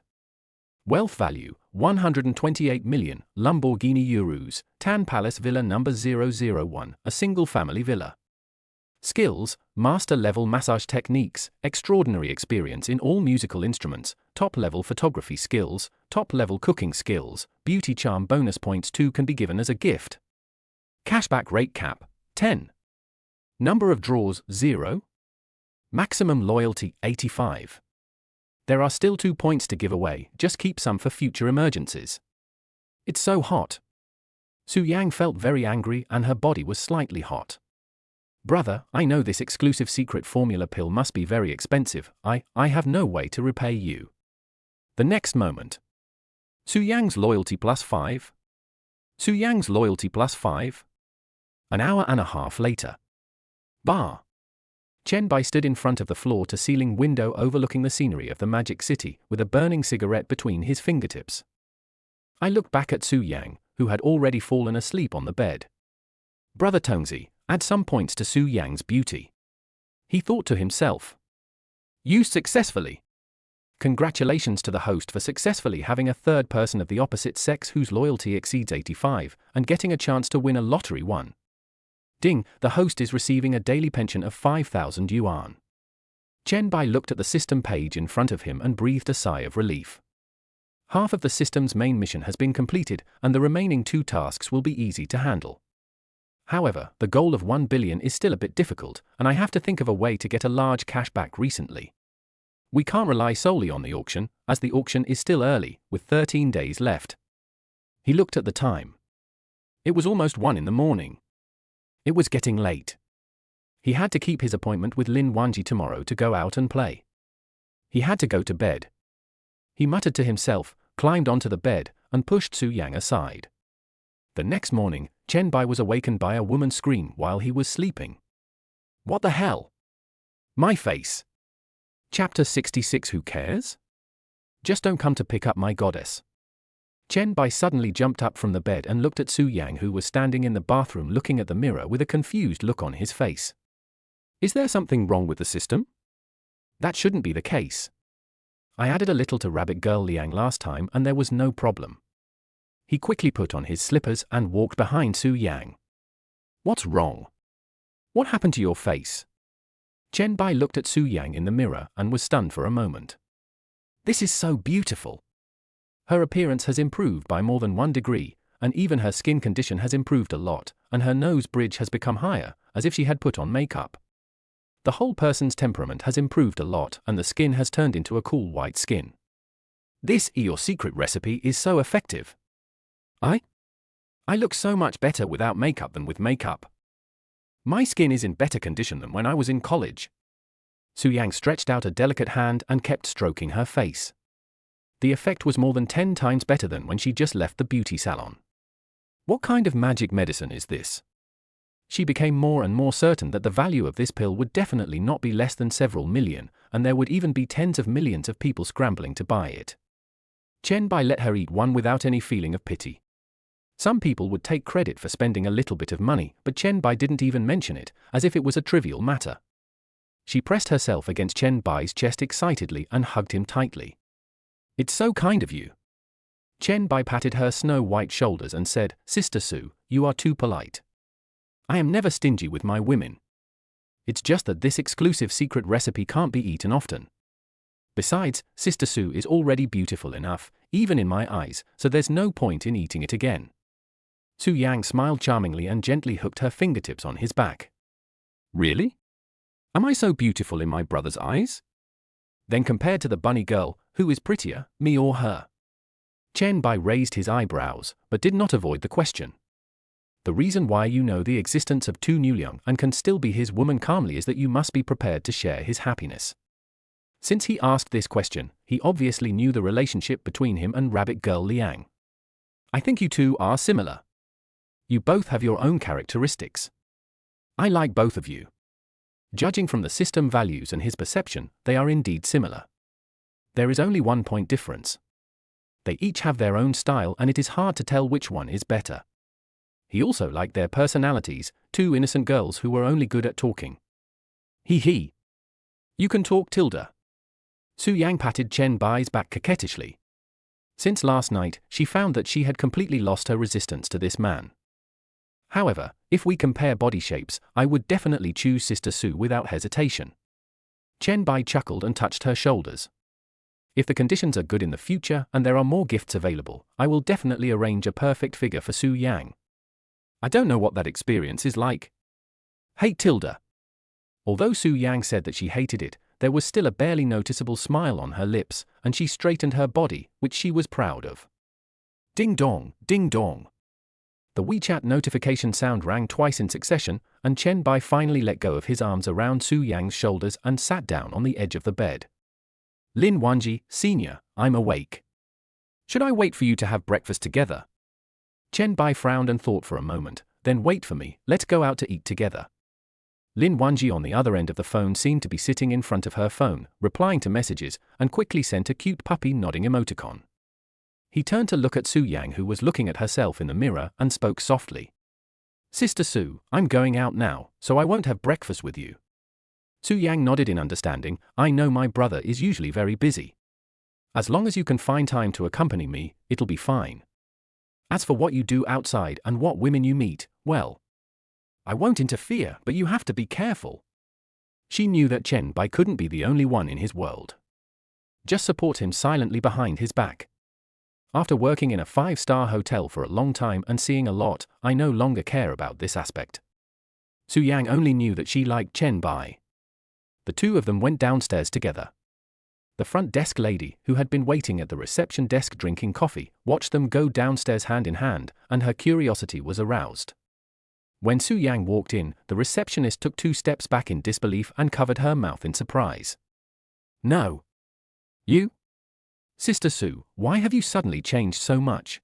Wealth value, 128 million, Lamborghini Urus, Tan Palace Villa number 001, a single-family villa. Skills, master-level massage techniques, extraordinary experience in all musical instruments, top-level photography skills, top-level cooking skills, beauty charm bonus points 2 can be given as a gift. Cashback rate cap, 10. Number of draws, 0. Maximum loyalty, 85. There are still 2 points to give away, just keep some for future emergencies. It's so hot. Su Yang felt very angry and her body was slightly hot. Brother, I know this exclusive secret formula pill must be very expensive, I have no way to repay you. The next moment. Su Yang's loyalty plus 5? Su Yang's loyalty plus 5? An hour and a half later. Bar. Chen Bai stood in front of the floor-to-ceiling window overlooking the scenery of the Magic City, with a burning cigarette between his fingertips. I looked back at Su Yang, who had already fallen asleep on the bed. Brother Tongzi, add some points to Su Yang's beauty. He thought to himself. Used successfully. Congratulations to the host for successfully having a third person of the opposite sex whose loyalty exceeds 85, and getting a chance to win a lottery won. Ding, the host is receiving a daily pension of 5,000 yuan. Chen Bai looked at the system page in front of him and breathed a sigh of relief. Half of the system's main mission has been completed, and the remaining 2 tasks will be easy to handle. However, the goal of 1 billion is still a bit difficult, and I have to think of a way to get a large cashback recently. We can't rely solely on the auction, as the auction is still early, with 13 days left. He looked at the time. It was almost 1 in the morning. It was getting late. He had to keep his appointment with Lin Wanji tomorrow to go out and play. He had to go to bed. He muttered to himself, climbed onto the bed, and pushed Su Yang aside. The next morning, Chen Bai was awakened by a woman's scream while he was sleeping. What the hell? My face. Chapter 66. Who cares? Just don't come to pick up my goddess. Chen Bai suddenly jumped up from the bed and looked at Su Yang, who was standing in the bathroom looking at the mirror with a confused look on his face. Is there something wrong with the system? That shouldn't be the case. I added a little to Rabbit Girl Liang last time and there was no problem. He quickly put on his slippers and walked behind Su Yang. What's wrong? What happened to your face? Chen Bai looked at Su Yang in the mirror and was stunned for a moment. This is so beautiful. Her appearance has improved by more than 1 degree, and even her skin condition has improved a lot, and her nose bridge has become higher, as if she had put on makeup. The whole person's temperament has improved a lot and the skin has turned into a cool white skin. This your secret recipe is so effective. I look so much better without makeup than with makeup. My skin is in better condition than when I was in college. Su Yang stretched out a delicate hand and kept stroking her face. The effect was more than 10 times better than when she just left the beauty salon. What kind of magic medicine is this? She became more and more certain that the value of this pill would definitely not be less than several million, and there would even be tens of millions of people scrambling to buy it. Chen Bai let her eat one without any feeling of pity. Some people would take credit for spending a little bit of money, but Chen Bai didn't even mention it, as if it was a trivial matter. She pressed herself against Chen Bai's chest excitedly and hugged him tightly. It's so kind of you. Chen Bai patted her snow-white shoulders and said, Sister Su, you are too polite. I am never stingy with my women. It's just that this exclusive secret recipe can't be eaten often. Besides, Sister Su is already beautiful enough, even in my eyes, so there's no point in eating it again. Su Yang smiled charmingly and gently hooked her fingertips on his back. Really? Am I so beautiful in my brother's eyes? Then compared to the bunny girl, who is prettier, me or her? Chen Bai raised his eyebrows, but did not avoid the question. The reason why you know the existence of Tu Newliang and can still be his woman calmly is that you must be prepared to share his happiness. Since he asked this question, he obviously knew the relationship between him and Rabbit Girl Liang. I think you two are similar. You both have your own characteristics. I like both of you. Judging from the system values and his perception, they are indeed similar. There is only 1 point difference. They each have their own style and it is hard to tell which one is better. He also liked their personalities, 2 innocent girls who were only good at talking. He. You can talk, Tilda. Su Yang patted Chen Bai's back coquettishly. Since last night, she found that she had completely lost her resistance to this man. However, if we compare body shapes, I would definitely choose Sister Su without hesitation. Chen Bai chuckled and touched her shoulders. If the conditions are good in the future and there are more gifts available, I will definitely arrange a perfect figure for Su Yang. I don't know what that experience is like. Hate Tilda. Although Su Yang said that she hated it, there was still a barely noticeable smile on her lips, and she straightened her body, which she was proud of. Ding dong, ding dong. The WeChat notification sound rang twice in succession, and Chen Bai finally let go of his arms around Su Yang's shoulders and sat down on the edge of the bed. Lin Wanji, Sr., I'm awake. Should I wait for you to have breakfast together? Chen Bai frowned and thought for a moment, then wait for me, let's go out to eat together. Lin Wanji on the other end of the phone seemed to be sitting in front of her phone, replying to messages, and quickly sent a cute puppy nodding emoticon. He turned to look at Su Yang, who was looking at herself in the mirror, and spoke softly. Sister Su, I'm going out now, so I won't have breakfast with you. Su Yang nodded in understanding. I know my brother is usually very busy. As long as you can find time to accompany me, it'll be fine. As for what you do outside and what women you meet, well, I won't interfere, but you have to be careful. She knew that Chen Bai couldn't be the only one in his world. Just support him silently behind his back. After working in a 5-star hotel for a long time and seeing a lot, I no longer care about this aspect. Su Yang only knew that she liked Chen Bai. The two of them went downstairs together. The front desk lady, who had been waiting at the reception desk drinking coffee, watched them go downstairs hand in hand, and her curiosity was aroused. When Su Yang walked in, the receptionist took 2 steps back in disbelief and covered her mouth in surprise. No. You? Sister Su, why have you suddenly changed so much?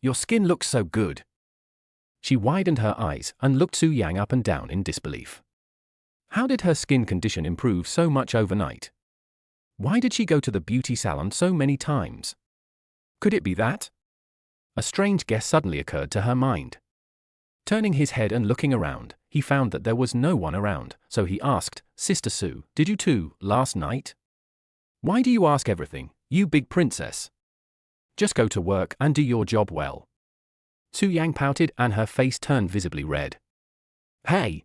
Your skin looks so good. She widened her eyes and looked Su Yang up and down in disbelief. How did her skin condition improve so much overnight? Why did she go to the beauty salon so many times? Could it be that? A strange guess suddenly occurred to her mind. Turning his head and looking around, he found that there was no one around, so he asked, "Sister Sue, did you too, last night? Why do you ask everything, you big princess? Just go to work and do your job well." Su Yang pouted and her face turned visibly red. "Hey!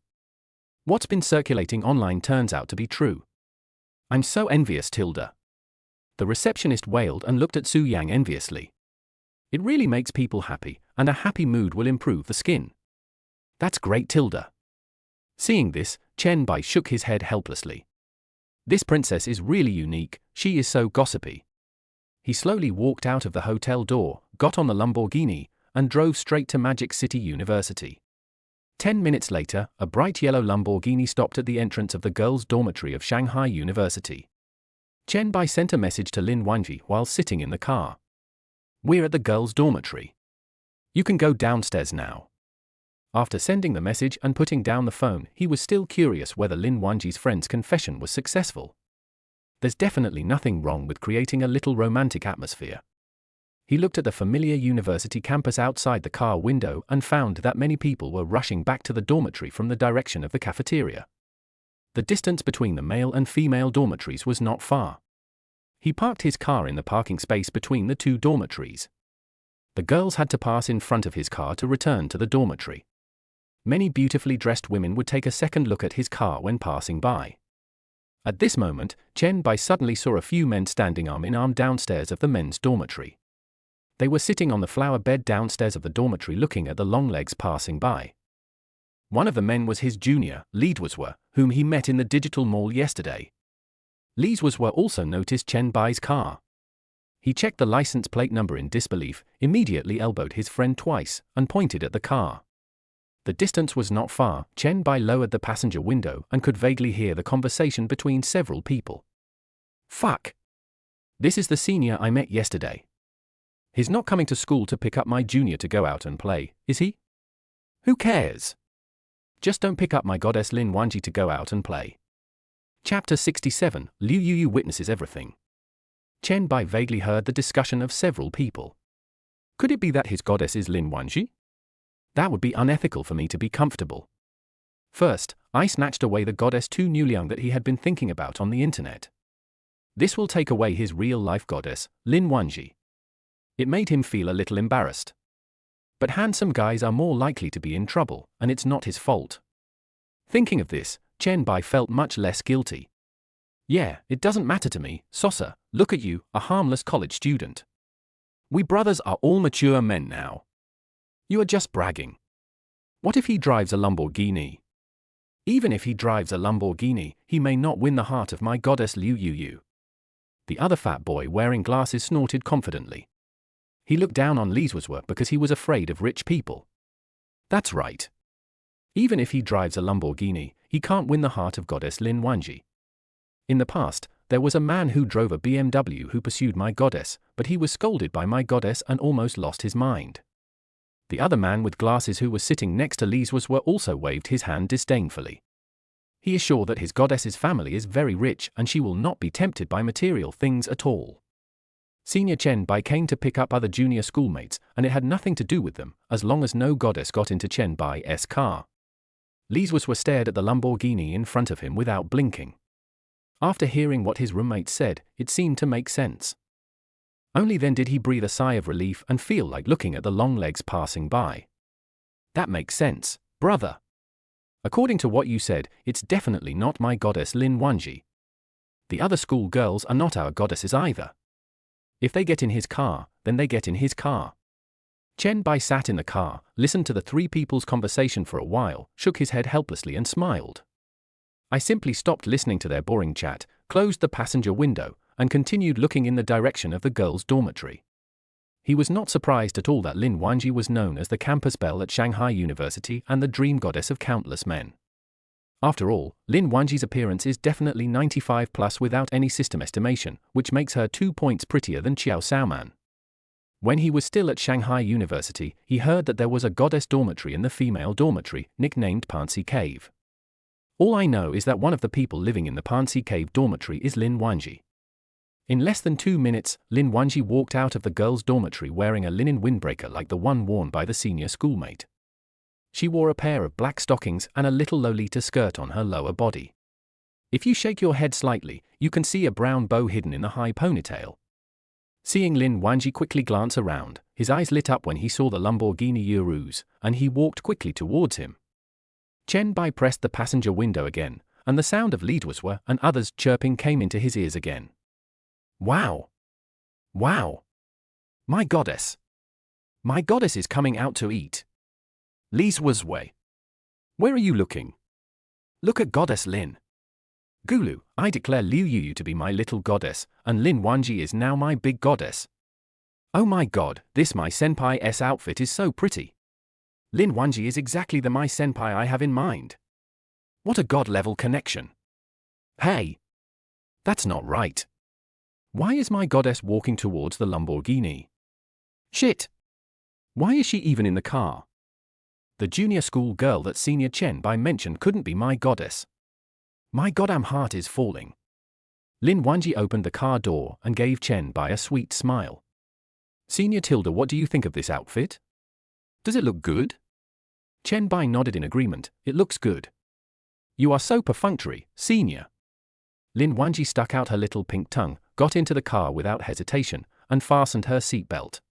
What's been circulating online turns out to be true. I'm so envious, Tilda." The receptionist wailed and looked at Su Yang enviously. "It really makes people happy, and a happy mood will improve the skin." "That's great, Tilda." Seeing this, Chen Bai shook his head helplessly. "This princess is really unique, she is so gossipy." He slowly walked out of the hotel door, got on the Lamborghini, and drove straight to Magic City University. 10 minutes later, a bright yellow Lamborghini stopped at the entrance of the girls' dormitory of Shanghai University. Chen Bai sent a message to Lin Wanji while sitting in the car. "We're at the girls' dormitory. You can go downstairs now." After sending the message and putting down the phone, he was still curious whether Lin Wanji's friend's confession was successful. There's definitely nothing wrong with creating a little romantic atmosphere. He looked at the familiar university campus outside the car window and found that many people were rushing back to the dormitory from the direction of the cafeteria. The distance between the male and female dormitories was not far. He parked his car in the parking space between the two dormitories. The girls had to pass in front of his car to return to the dormitory. Many beautifully dressed women would take a second look at his car when passing by. At this moment, Chen Bai suddenly saw a few men standing arm in arm downstairs of the men's dormitory. They were sitting on the flower bed downstairs of the dormitory looking at the long legs passing by. One of the men was his junior, Li Duozhe, whom he met in the digital mall yesterday. Li Duozhe also noticed Chen Bai's car. He checked the license plate number in disbelief, immediately elbowed his friend twice, and pointed at the car. The distance was not far. Chen Bai lowered the passenger window and could vaguely hear the conversation between several people. "Fuck! This is the senior I met yesterday. He's not coming to school to pick up my junior to go out and play, is he? Who cares? Just don't pick up my goddess Lin Wanji to go out and play." Chapter 67, Liu Yuyu witnesses everything. Chen Bai vaguely heard the discussion of several people. Could it be that his goddess is Lin Wanji? That would be unethical for me to be comfortable. First, I snatched away the goddess Tu Nuliang that he had been thinking about on the internet. This will take away his real-life goddess, Lin Wanji. It made him feel a little embarrassed. But handsome guys are more likely to be in trouble, and it's not his fault. Thinking of this, Chen Bai felt much less guilty. "Yeah, it doesn't matter to me, Sosa, look at you, a harmless college student. We brothers are all mature men now. You are just bragging. What if he drives a Lamborghini? Even if he drives a Lamborghini, he may not win the heart of my goddess Liu Yuyu." The other fat boy wearing glasses snorted confidently. He looked down on Li Duozhe because he was afraid of rich people. "That's right. Even if he drives a Lamborghini, he can't win the heart of goddess Lin Wanji. In the past, there was a man who drove a BMW who pursued my goddess, but he was scolded by my goddess and almost lost his mind." The other man with glasses who was sitting next to Li Duozhe also waved his hand disdainfully. He is sure that his goddess's family is very rich and she will not be tempted by material things at all. Senior Chen Bai came to pick up other junior schoolmates, and it had nothing to do with them, as long as no goddess got into Chen Bai's car. Li Duozhe stared at the Lamborghini in front of him without blinking. After hearing what his roommate said, it seemed to make sense. Only then did he breathe a sigh of relief and feel like looking at the long legs passing by. "That makes sense, brother. According to what you said, it's definitely not my goddess Lin Wanji. The other school girls are not our goddesses either. If they get in his car, then they get in his car." Chen Bai sat in the car, listened to the three people's conversation for a while, shook his head helplessly and smiled. "I simply stopped listening to their boring chat, closed the passenger window, and continued looking in the direction of the girls' dormitory." He was not surprised at all that Lin Wanji was known as the campus belle at Shanghai University and the dream goddess of countless men. After all, Lin Wanji's appearance is definitely 95 plus without any system estimation, which makes her 2 points prettier than Qiao Shaoman. When he was still at Shanghai University, he heard that there was a goddess dormitory in the female dormitory, nicknamed Pansy Cave. All I know is that one of the people living in the Pansy Cave dormitory is Lin Wanji. In less than 2 minutes, Lin Wanji walked out of the girls' dormitory wearing a linen windbreaker like the one worn by the senior schoolmate. She wore a pair of black stockings and a little Lolita skirt on her lower body. If you shake your head slightly, you can see a brown bow hidden in the high ponytail. Seeing Lin Wanji quickly glance around, his eyes lit up when he saw the Lamborghini Urus, and he walked quickly towards him. Chen Bai pressed the passenger window again, and the sound of Li Duoshui and others chirping came into his ears again. Wow! Wow! My goddess! My goddess is coming out to eat. Li Duoshui. Where are you looking? Look at Goddess Lin. Gulu, I declare Liu Yuyu to be my little goddess, and Lin Wanji is now my big goddess. Oh my god, this my senpai's outfit is so pretty. Lin Wanji is exactly the my senpai I have in mind. What a god-level connection. Hey! That's not right. Why is my goddess walking towards the Lamborghini? Shit! Why is she even in the car? The junior school girl that Senior Chen Bai mentioned couldn't be my goddess. My goddamn heart is falling. Lin Wanji opened the car door and gave Chen Bai a sweet smile. Senior Tilda, what do you think of this outfit? Does it look good? Chen Bai nodded in agreement. It looks good. You are so perfunctory, Senior. Lin Wanji stuck out her little pink tongue, got into the car without hesitation, and fastened her seatbelt.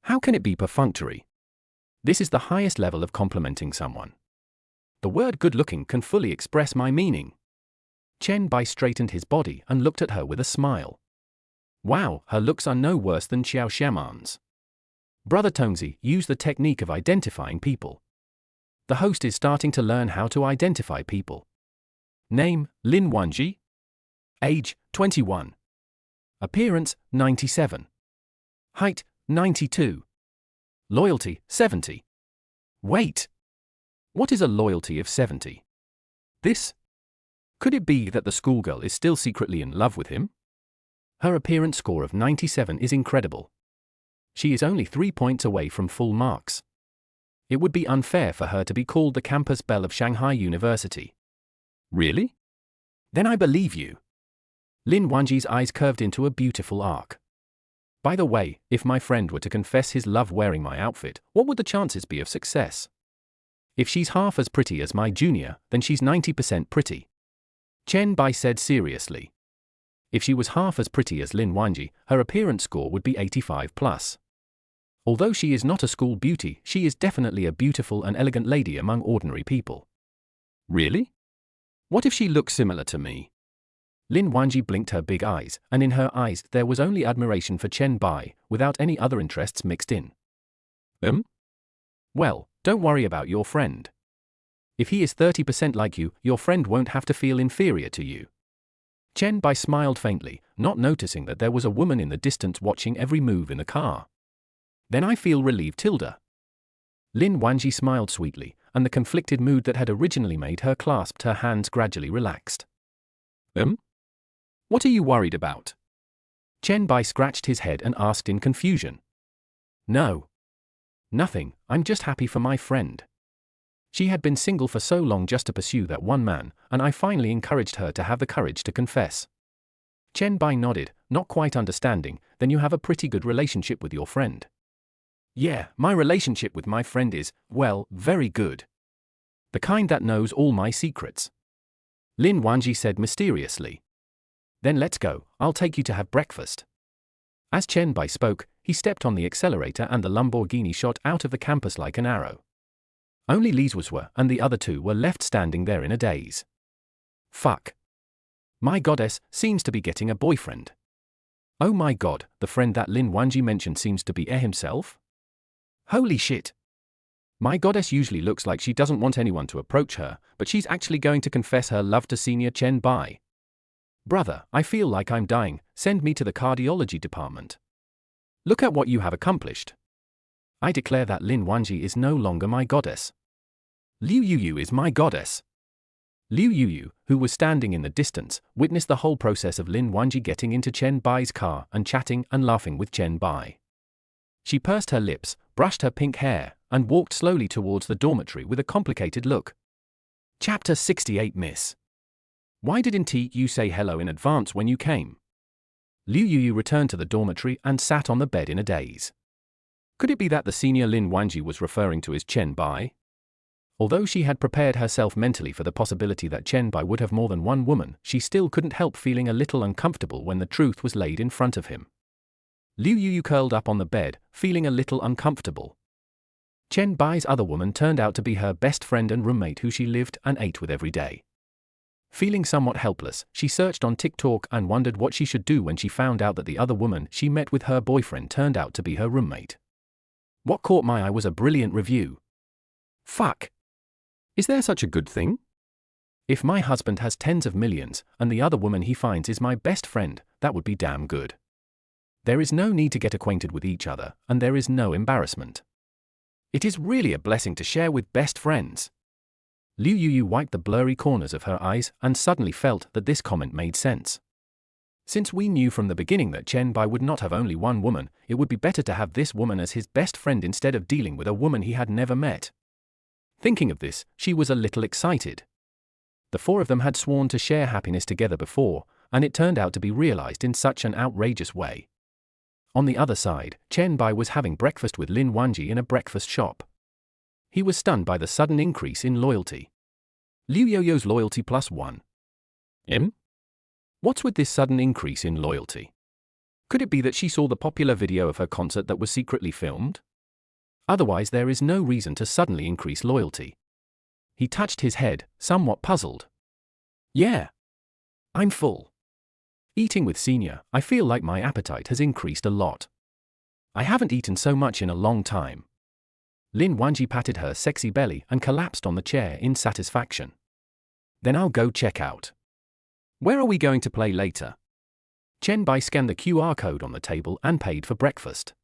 How can it be perfunctory? This is the highest level of complimenting someone. The word good-looking can fully express my meaning. Chen Bai straightened his body and looked at her with a smile. Wow, her looks are no worse than Xiao Xiaoman's. Brother Tongzi, use the technique of identifying people. The host is starting to learn how to identify people. Name, Lin Wanji. Age, 21. Appearance, 97. Height, 92. Loyalty, 70. Weight. What is a loyalty of 70? This? Could it be that the schoolgirl is still secretly in love with him? Her appearance score of 97 is incredible. She is only 3 points away from full marks. It would be unfair for her to be called the campus belle of Shanghai University. Really? Then I believe you. Lin Wanji's eyes curved into a beautiful arc. By the way, if my friend were to confess his love wearing my outfit, what would the chances be of success? If she's half as pretty as my junior, then she's 90% pretty. Chen Bai said seriously. If she was half as pretty as Lin Wanji, her appearance score would be 85 plus. Although she is not a school beauty, she is definitely a beautiful and elegant lady among ordinary people. Really? What if she looks similar to me? Lin Wanji blinked her big eyes, and in her eyes there was only admiration for Chen Bai, without any other interests mixed in. Well, don't worry about your friend. If he is 30% like you, your friend won't have to feel inferior to you. Chen Bai smiled faintly, not noticing that there was a woman in the distance watching every move in the car. Then I feel relieved, Tilda. Lin Wanji smiled sweetly, and the conflicted mood that had originally made her clasp her hands gradually relaxed. What are you worried about? Chen Bai scratched his head and asked in confusion. No. Nothing, I'm just happy for my friend. She had been single for so long just to pursue that one man, and I finally encouraged her to have the courage to confess. Chen Bai nodded, not quite understanding. Then you have a pretty good relationship with your friend. Yeah, my relationship with my friend is, well, very good. The kind that knows all my secrets. Lin Wanji said mysteriously. Then let's go, I'll take you to have breakfast. As Chen Bai spoke, he stepped on the accelerator and the Lamborghini shot out of the campus like an arrow. Only Li Duoshui and the other two were left standing there in a daze. Fuck. My goddess seems to be getting a boyfriend. Oh my god, the friend that Lin Wanji mentioned seems to be himself? Holy shit. My goddess usually looks like she doesn't want anyone to approach her, but she's actually going to confess her love to Senior Chen Bai. Brother, I feel like I'm dying, send me to the cardiology department. Look at what you have accomplished. I declare that Lin Wanji is no longer my goddess. Liu Yuyu is my goddess. Liu Yuyu, who was standing in the distance, witnessed the whole process of Lin Wanji getting into Chen Bai's car and chatting and laughing with Chen Bai. She pursed her lips, brushed her pink hair, and walked slowly towards the dormitory with a complicated look. Chapter 68 Miss. Why didn't you say hello in advance when you came? Liu Yuyu returned to the dormitory and sat on the bed in a daze. Could it be that the senior Lin Wanji was referring to as Chen Bai? Although she had prepared herself mentally for the possibility that Chen Bai would have more than one woman, she still couldn't help feeling a little uncomfortable when the truth was laid in front of him. Liu Yuyu curled up on the bed, feeling a little uncomfortable. Chen Bai's other woman turned out to be her best friend and roommate who she lived and ate with every day. Feeling somewhat helpless, she searched on TikTok and wondered what she should do when she found out that the other woman she met with her boyfriend turned out to be her roommate. What caught my eye was a brilliant review. Fuck. Is there such a good thing? If my husband has tens of millions, and the other woman he finds is my best friend, that would be damn good. There is no need to get acquainted with each other, and there is no embarrassment. It is really a blessing to share with best friends. Liu Yuyu wiped the blurry corners of her eyes and suddenly felt that this comment made sense. Since we knew from the beginning that Chen Bai would not have only one woman, it would be better to have this woman as his best friend instead of dealing with a woman he had never met. Thinking of this, she was a little excited. The four of them had sworn to share happiness together before, and it turned out to be realized in such an outrageous way. On the other side, Chen Bai was having breakfast with Lin Wanji in a breakfast shop. He was stunned by the sudden increase in loyalty. Liu Yoyo's loyalty +1. What's with this sudden increase in loyalty? Could it be that she saw the popular video of her concert that was secretly filmed? Otherwise, there is no reason to suddenly increase loyalty. He touched his head, somewhat puzzled. Yeah. I'm full. Eating with Senior, I feel like my appetite has increased a lot. I haven't eaten so much in a long time. Lin Wanji patted her sexy belly and collapsed on the chair in satisfaction. Then I'll go check out. Where are we going to play later? Chen Bai scanned the QR code on the table and paid for breakfast.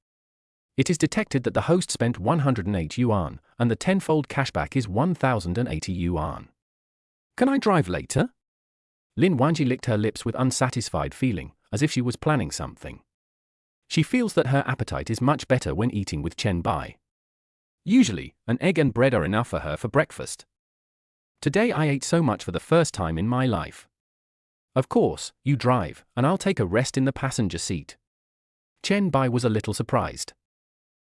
It is detected that the host spent 108 yuan, and the tenfold cashback is 1,080 yuan. Can I drive later? Lin Wanji licked her lips with unsatisfied feeling, as if she was planning something. She feels that her appetite is much better when eating with Chen Bai. Usually, an egg and bread are enough for her for breakfast. Today I ate so much for the first time in my life. Of course, you drive, and I'll take a rest in the passenger seat. Chen Bai was a little surprised.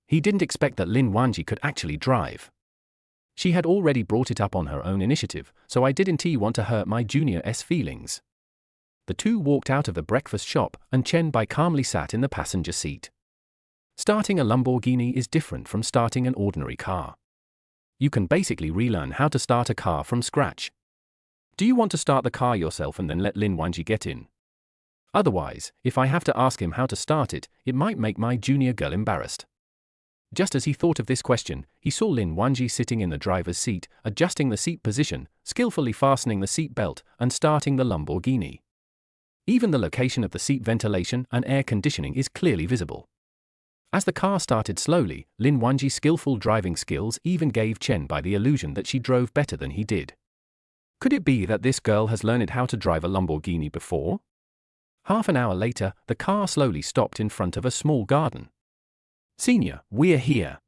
He didn't expect that Lin Wanji could actually drive. She had already brought it up on her own initiative, so I didn't want to hurt my junior's feelings. The two walked out of the breakfast shop, and Chen Bai calmly sat in the passenger seat. Starting a Lamborghini is different from starting an ordinary car. You can basically relearn how to start a car from scratch. Do you want to start the car yourself and then let Lin Wanji get in? Otherwise, if I have to ask him how to start it, it might make my junior girl embarrassed. Just as he thought of this question, he saw Lin Wanji sitting in the driver's seat, adjusting the seat position, skillfully fastening the seat belt, and starting the Lamborghini. Even the location of the seat ventilation and air conditioning is clearly visible. As the car started slowly, Lin Wanji's skillful driving skills even gave Chen Bai the illusion that she drove better than he did. Could it be that this girl has learned how to drive a Lamborghini before? Half an hour later, the car slowly stopped in front of a small garden. Senior, we're here.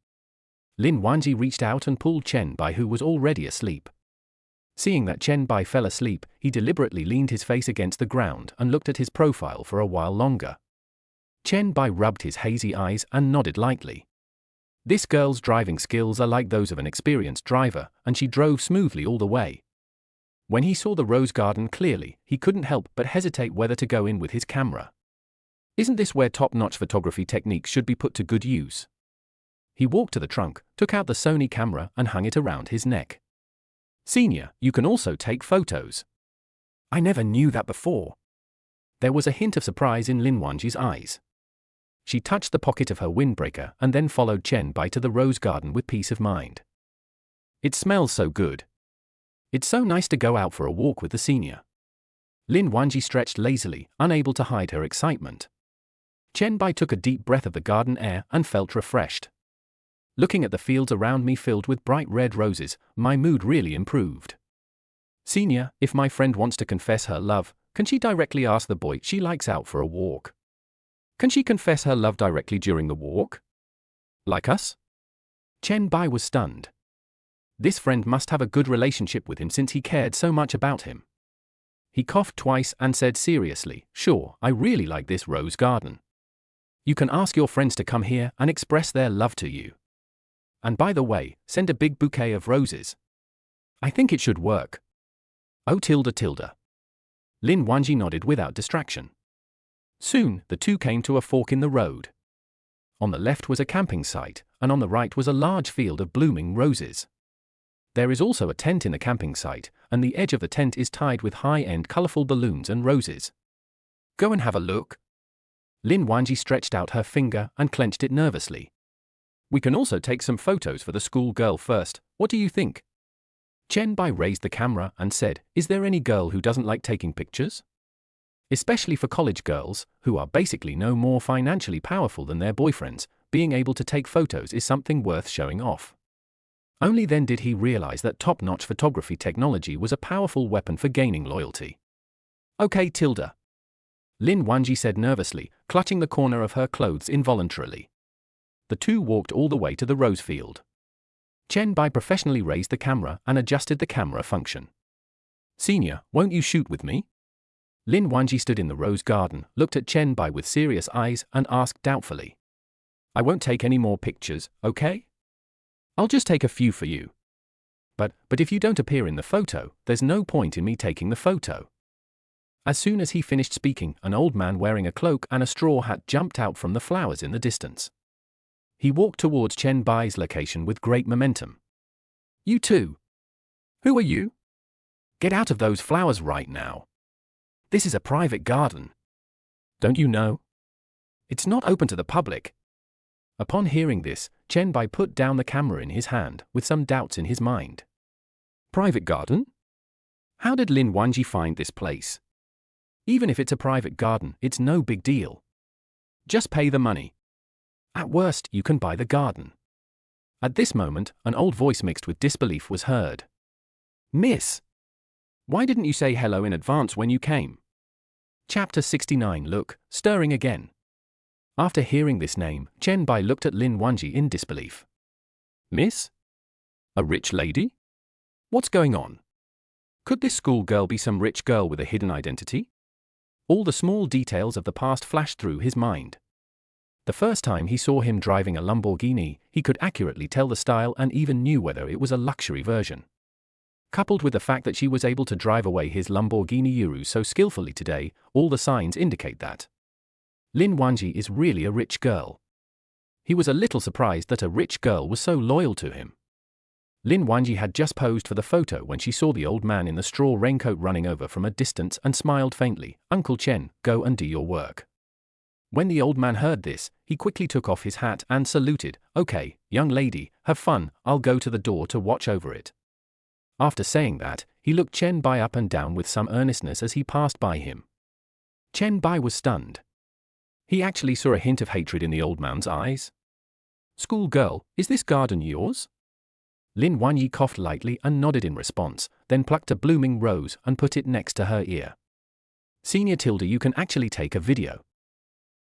Lin Wanji reached out and pulled Chen Bai, who was already asleep. Seeing that Chen Bai fell asleep, he deliberately leaned his face against the ground and looked at his profile for a while longer. Chen Bai rubbed his hazy eyes and nodded lightly. This girl's driving skills are like those of an experienced driver, and she drove smoothly all the way. When he saw the rose garden clearly, he couldn't help but hesitate whether to go in with his camera. Isn't this where top-notch photography techniques should be put to good use? He walked to the trunk, took out the Sony camera and hung it around his neck. Senior, you can also take photos. I never knew that before. There was a hint of surprise in Lin Wanji's eyes. She touched the pocket of her windbreaker and then followed Chen Bai to the rose garden with peace of mind. It smells so good. It's so nice to go out for a walk with the senior. Lin Wanji stretched lazily, unable to hide her excitement. Chen Bai took a deep breath of the garden air and felt refreshed. Looking at the fields around me filled with bright red roses, my mood really improved. Senior, if my friend wants to confess her love, can she directly ask the boy she likes out for a walk? Can she confess her love directly during the walk? Like us? Chen Bai was stunned. This friend must have a good relationship with him since he cared so much about him. He coughed twice and said seriously, "Sure, I really like this rose garden. You can ask your friends to come here and express their love to you. And by the way, send a big bouquet of roses." I think it should work. Oh tilde tilde. Lin Wanji nodded without distraction. Soon, the two came to a fork in the road. On the left was a camping site, and on the right was a large field of blooming roses. There is also a tent in the camping site, and the edge of the tent is tied with high-end colorful balloons and roses. Go and have a look. Lin Wanji stretched out her finger and clenched it nervously. We can also take some photos for the school girl first, what do you think? Chen Bai raised the camera and said, is there any girl who doesn't like taking pictures? Especially for college girls, who are basically no more financially powerful than their boyfriends, being able to take photos is something worth showing off. Only then did he realize that top-notch photography technology was a powerful weapon for gaining loyalty. Okay tilde. Lin Wanji said nervously, clutching the corner of her clothes involuntarily. The two walked all the way to the rose field. Chen Bai professionally raised the camera and adjusted the camera function. Senior, won't you shoot with me? Lin Wanji stood in the rose garden, looked at Chen Bai with serious eyes and asked doubtfully. I won't take any more pictures, okay? I'll just take a few for you. But if you don't appear in the photo, there's no point in me taking the photo. As soon as he finished speaking, an old man wearing a cloak and a straw hat jumped out from the flowers in the distance. He walked towards Chen Bai's location with great momentum. You too. Who are you? Get out of those flowers right now. This is a private garden. Don't you know? It's not open to the public. Upon hearing this, Chen Bai put down the camera in his hand, with some doubts in his mind. Private garden? How did Lin Wanji find this place? Even if it's a private garden, it's no big deal. Just pay the money. At worst, you can buy the garden. At this moment, an old voice mixed with disbelief was heard. Miss! Why didn't you say hello in advance when you came? Chapter 69. Look, stirring again. After hearing this name, Chen Bai looked at Lin Wanji in disbelief. Miss? A rich lady? What's going on? Could this schoolgirl be some rich girl with a hidden identity? All the small details of the past flashed through his mind. The first time he saw him driving a Lamborghini, he could accurately tell the style and even knew whether it was a luxury version. Coupled with the fact that she was able to drive away his Lamborghini Urus so skillfully today, all the signs indicate that Lin Wanji is really a rich girl. He was a little surprised that a rich girl was so loyal to him. Lin Wanji had just posed for the photo when she saw the old man in the straw raincoat running over from a distance and smiled faintly. Uncle Chen, go and do your work. When the old man heard this, he quickly took off his hat and saluted. Okay, young lady, have fun, I'll go to the door to watch over it. After saying that, he looked Chen Bai up and down with some earnestness as he passed by him. Chen Bai was stunned. He actually saw a hint of hatred in the old man's eyes. Schoolgirl, is this garden yours? Lin Wanyi coughed lightly and nodded in response, then plucked a blooming rose and put it next to her ear. Senior tilde, you can actually take a video.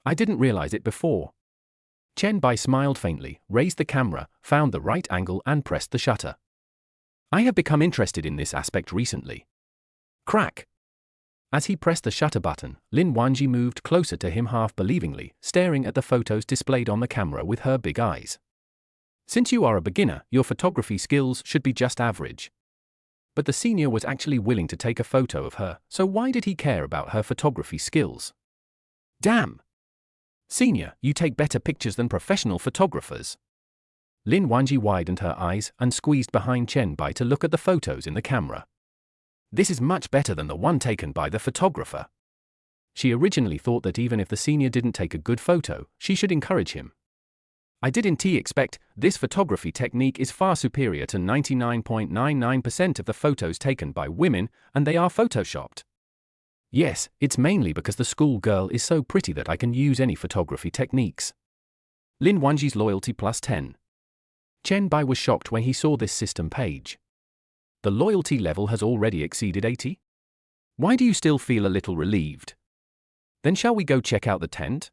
I didn't realize it before. Chen Bai smiled faintly, raised the camera, found the right angle and pressed the shutter. I have become interested in this aspect recently. Crack! As he pressed the shutter button, Lin Wanji moved closer to him half-believingly, staring at the photos displayed on the camera with her big eyes. Since you are a beginner, your photography skills should be just average. But the senior was actually willing to take a photo of her, so why did he care about her photography skills? Damn! Senior, you take better pictures than professional photographers. Lin Wanji widened her eyes and squeezed behind Chen Bai to look at the photos in the camera. This is much better than the one taken by the photographer. She originally thought that even if the senior didn't take a good photo, she should encourage him. I didn't expect, this photography technique is far superior to 99.99% of the photos taken by women, and they are photoshopped. Yes, it's mainly because the school girl is so pretty that I can use any photography techniques. Lin Wanji's loyalty plus 10. Chen Bai was shocked when he saw this system page. The loyalty level has already exceeded 80? Why do you still feel a little relieved? Then shall we go check out the tent?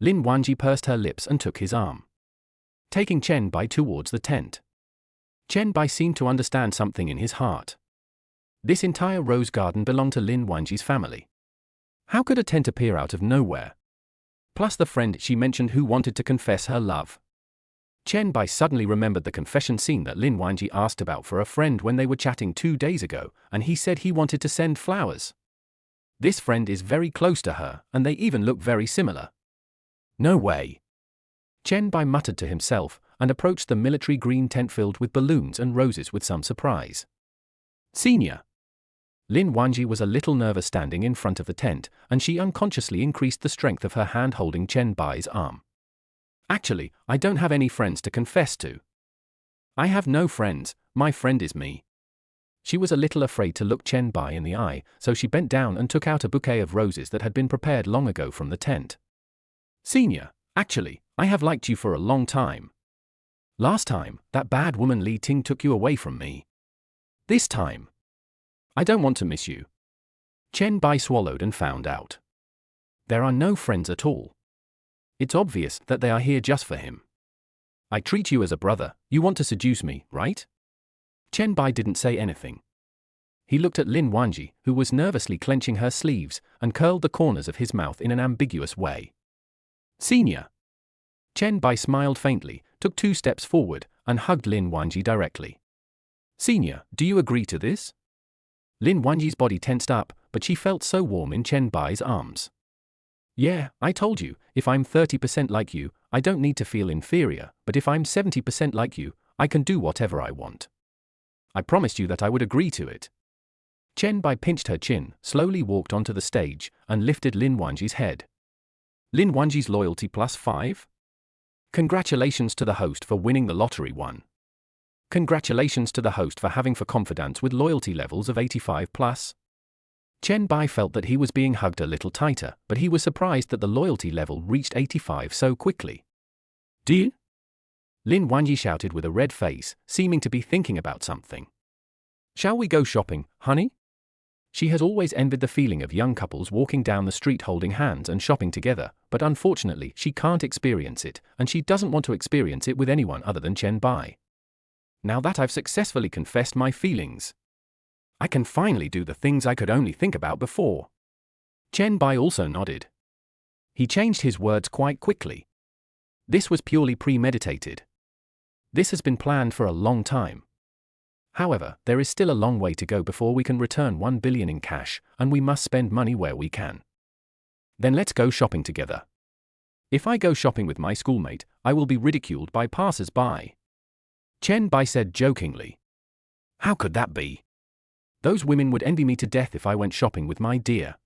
Lin Wanji pursed her lips and took his arm, taking Chen Bai towards the tent. Chen Bai seemed to understand something in his heart. This entire rose garden belonged to Lin Wanji's family. How could a tent appear out of nowhere? Plus the friend she mentioned who wanted to confess her love. Chen Bai suddenly remembered the confession scene that Lin Wanji asked about for a friend when they were chatting 2 days ago, and he said he wanted to send flowers. This friend is very close to her, and they even look very similar. No way. Chen Bai muttered to himself, and approached the military green tent filled with balloons and roses with some surprise. Senior. Lin Wanji was a little nervous standing in front of the tent, and she unconsciously increased the strength of her hand holding Chen Bai's arm. Actually, I don't have any friends to confess to. I have no friends, my friend is me. She was a little afraid to look Chen Bai in the eye, so she bent down and took out a bouquet of roses that had been prepared long ago from the tent. Senior, actually, I have liked you for a long time. Last time, that bad woman Li Ting took you away from me. This time, I don't want to miss you. Chen Bai swallowed and found out. There are no friends at all. It's obvious that they are here just for him. I treat you as a brother, you want to seduce me, right? Chen Bai didn't say anything. He looked at Lin Wanji, who was nervously clenching her sleeves, and curled the corners of his mouth in an ambiguous way. Senior. Chen Bai smiled faintly, took 2 steps forward, and hugged Lin Wanji directly. Senior, do you agree to this? Lin Wanji's body tensed up, but she felt so warm in Chen Bai's arms. Yeah, I told you, if I'm 30% like you, I don't need to feel inferior, but if I'm 70% like you, I can do whatever I want. I promised you that I would agree to it. Chen Bai pinched her chin, slowly walked onto the stage, and lifted Lin Wanji's head. Lin Wanji's loyalty +5? Congratulations to the host for winning the lottery 1. Congratulations to the host for having for confidants with loyalty levels of 85+. Chen Bai felt that he was being hugged a little tighter, but he was surprised that the loyalty level reached 85 so quickly. Deal? Lin Wanji shouted with a red face, seeming to be thinking about something. Shall we go shopping, honey? She has always envied the feeling of young couples walking down the street holding hands and shopping together, but unfortunately she can't experience it, and she doesn't want to experience it with anyone other than Chen Bai. Now that I've successfully confessed my feelings, I can finally do the things I could only think about before. Chen Bai also nodded. He changed his words quite quickly. This was purely premeditated. This has been planned for a long time. However, there is still a long way to go before we can return 1 billion in cash, and we must spend money where we can. Then let's go shopping together. If I go shopping with my schoolmate, I will be ridiculed by passers-by. Chen Bai said jokingly. How could that be? Those women would envy me to death if I went shopping with my dear.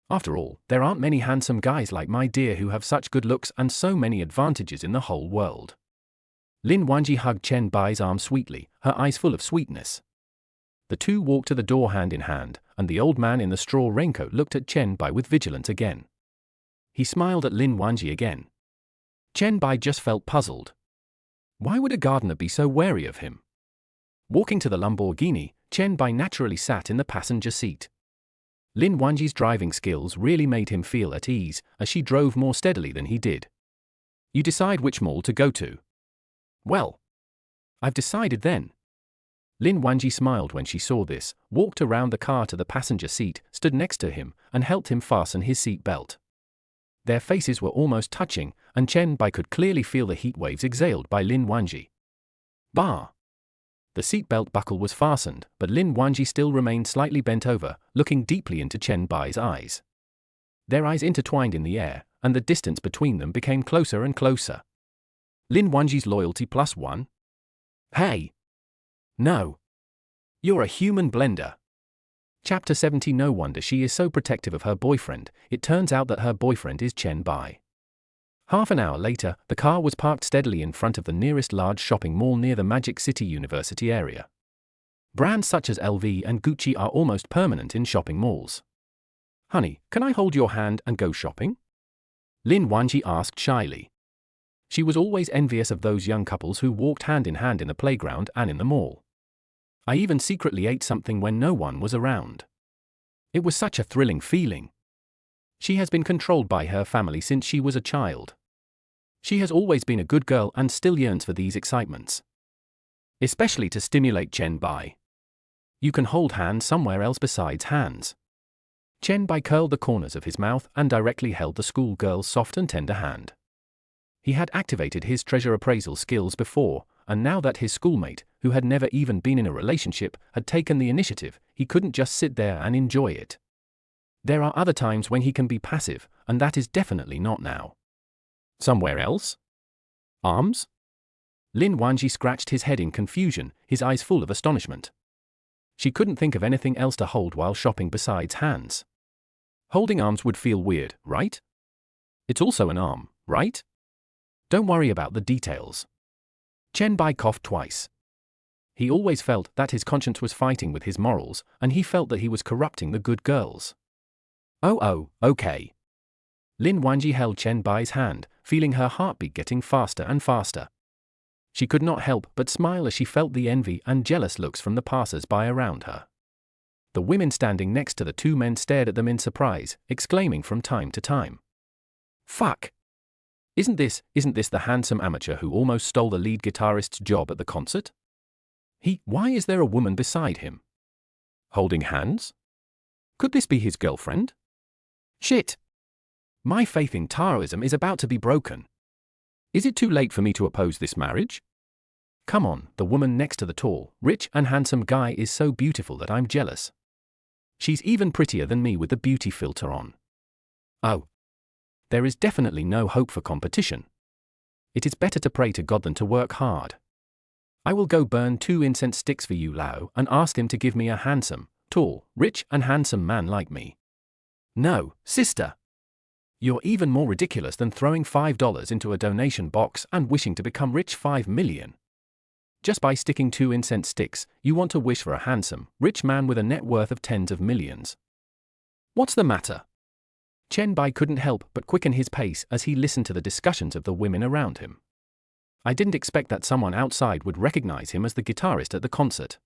After all, there aren't many handsome guys like my dear who have such good looks and so many advantages in the whole world. Lin Wanji hugged Chen Bai's arm sweetly, her eyes full of sweetness. The two walked to the door hand in hand, and the old man in the straw raincoat looked at Chen Bai with vigilance again. He smiled at Lin Wanji again. Chen Bai just felt puzzled. Why would a gardener be so wary of him? Walking to the Lamborghini, Chen Bai naturally sat in the passenger seat. Lin Wanji's driving skills really made him feel at ease, as she drove more steadily than he did. You decide which mall to go to. Well, I've decided then. Lin Wanji smiled when she saw this, walked around the car to the passenger seat, stood next to him, and helped him fasten his seat belt. Their faces were almost touching, and Chen Bai could clearly feel the heat waves exhaled by Lin Wanji. Bah! The seatbelt buckle was fastened, but Lin Wanji still remained slightly bent over, looking deeply into Chen Bai's eyes. Their eyes intertwined in the air, and the distance between them became closer and closer. Lin Wanji's loyalty +1? Hey! No. You're a human blender. Chapter 70. No wonder she is so protective of her boyfriend. It turns out that her boyfriend is Chen Bai. Half an hour later, the car was parked steadily in front of the nearest large shopping mall near the Magic City University area. Brands such as LV and Gucci are almost permanent in shopping malls. Honey, can I hold your hand and go shopping? Lin Wanji asked shyly. She was always envious of those young couples who walked hand in hand in the playground and in the mall. I even secretly ate something when no one was around. It was such a thrilling feeling. She has been controlled by her family since she was a child. She has always been a good girl and still yearns for these excitements. Especially to stimulate Chen Bai. You can hold hands somewhere else besides hands. Chen Bai curled the corners of his mouth and directly held the schoolgirl's soft and tender hand. He had activated his treasure appraisal skills before, and now that his schoolmate, who had never even been in a relationship, had taken the initiative, he couldn't just sit there and enjoy it. There are other times when he can be passive, and that is definitely not now. Somewhere else? Arms? Lin Wanji scratched his head in confusion, his eyes full of astonishment. She couldn't think of anything else to hold while shopping besides hands. Holding arms would feel weird, right? It's also an arm, right? Don't worry about the details. Chen Bai coughed twice. He always felt that his conscience was fighting with his morals, and he felt that he was corrupting the good girls. Oh, okay. Lin Wanji held Chen Bai's hand, feeling her heartbeat getting faster and faster. She could not help but smile as she felt the envy and jealous looks from the passers-by around her. The women standing next to the two men stared at them in surprise, exclaiming from time to time, "Fuck! Isn't this the handsome amateur who almost stole the lead guitarist's job at the concert? Why is there a woman beside him? Holding hands? Could this be his girlfriend? Shit! My faith in Taoism is about to be broken. Is it too late for me to oppose this marriage? Come on, the woman next to the tall, rich and handsome guy is so beautiful that I'm jealous. She's even prettier than me with the beauty filter on. Oh. There is definitely no hope for competition. It is better to pray to God than to work hard. I will go burn 2 incense sticks for you, Lao, and ask him to give me a handsome, tall, rich and handsome man like me. No, sister. You're even more ridiculous than throwing $5 into a donation box and wishing to become rich 5 million. Just by sticking 2 incense sticks, you want to wish for a handsome, rich man with a net worth of tens of millions. What's the matter? Chen Bai couldn't help but quicken his pace as he listened to the discussions of the women around him. I didn't expect that someone outside would recognize him as the guitarist at the concert.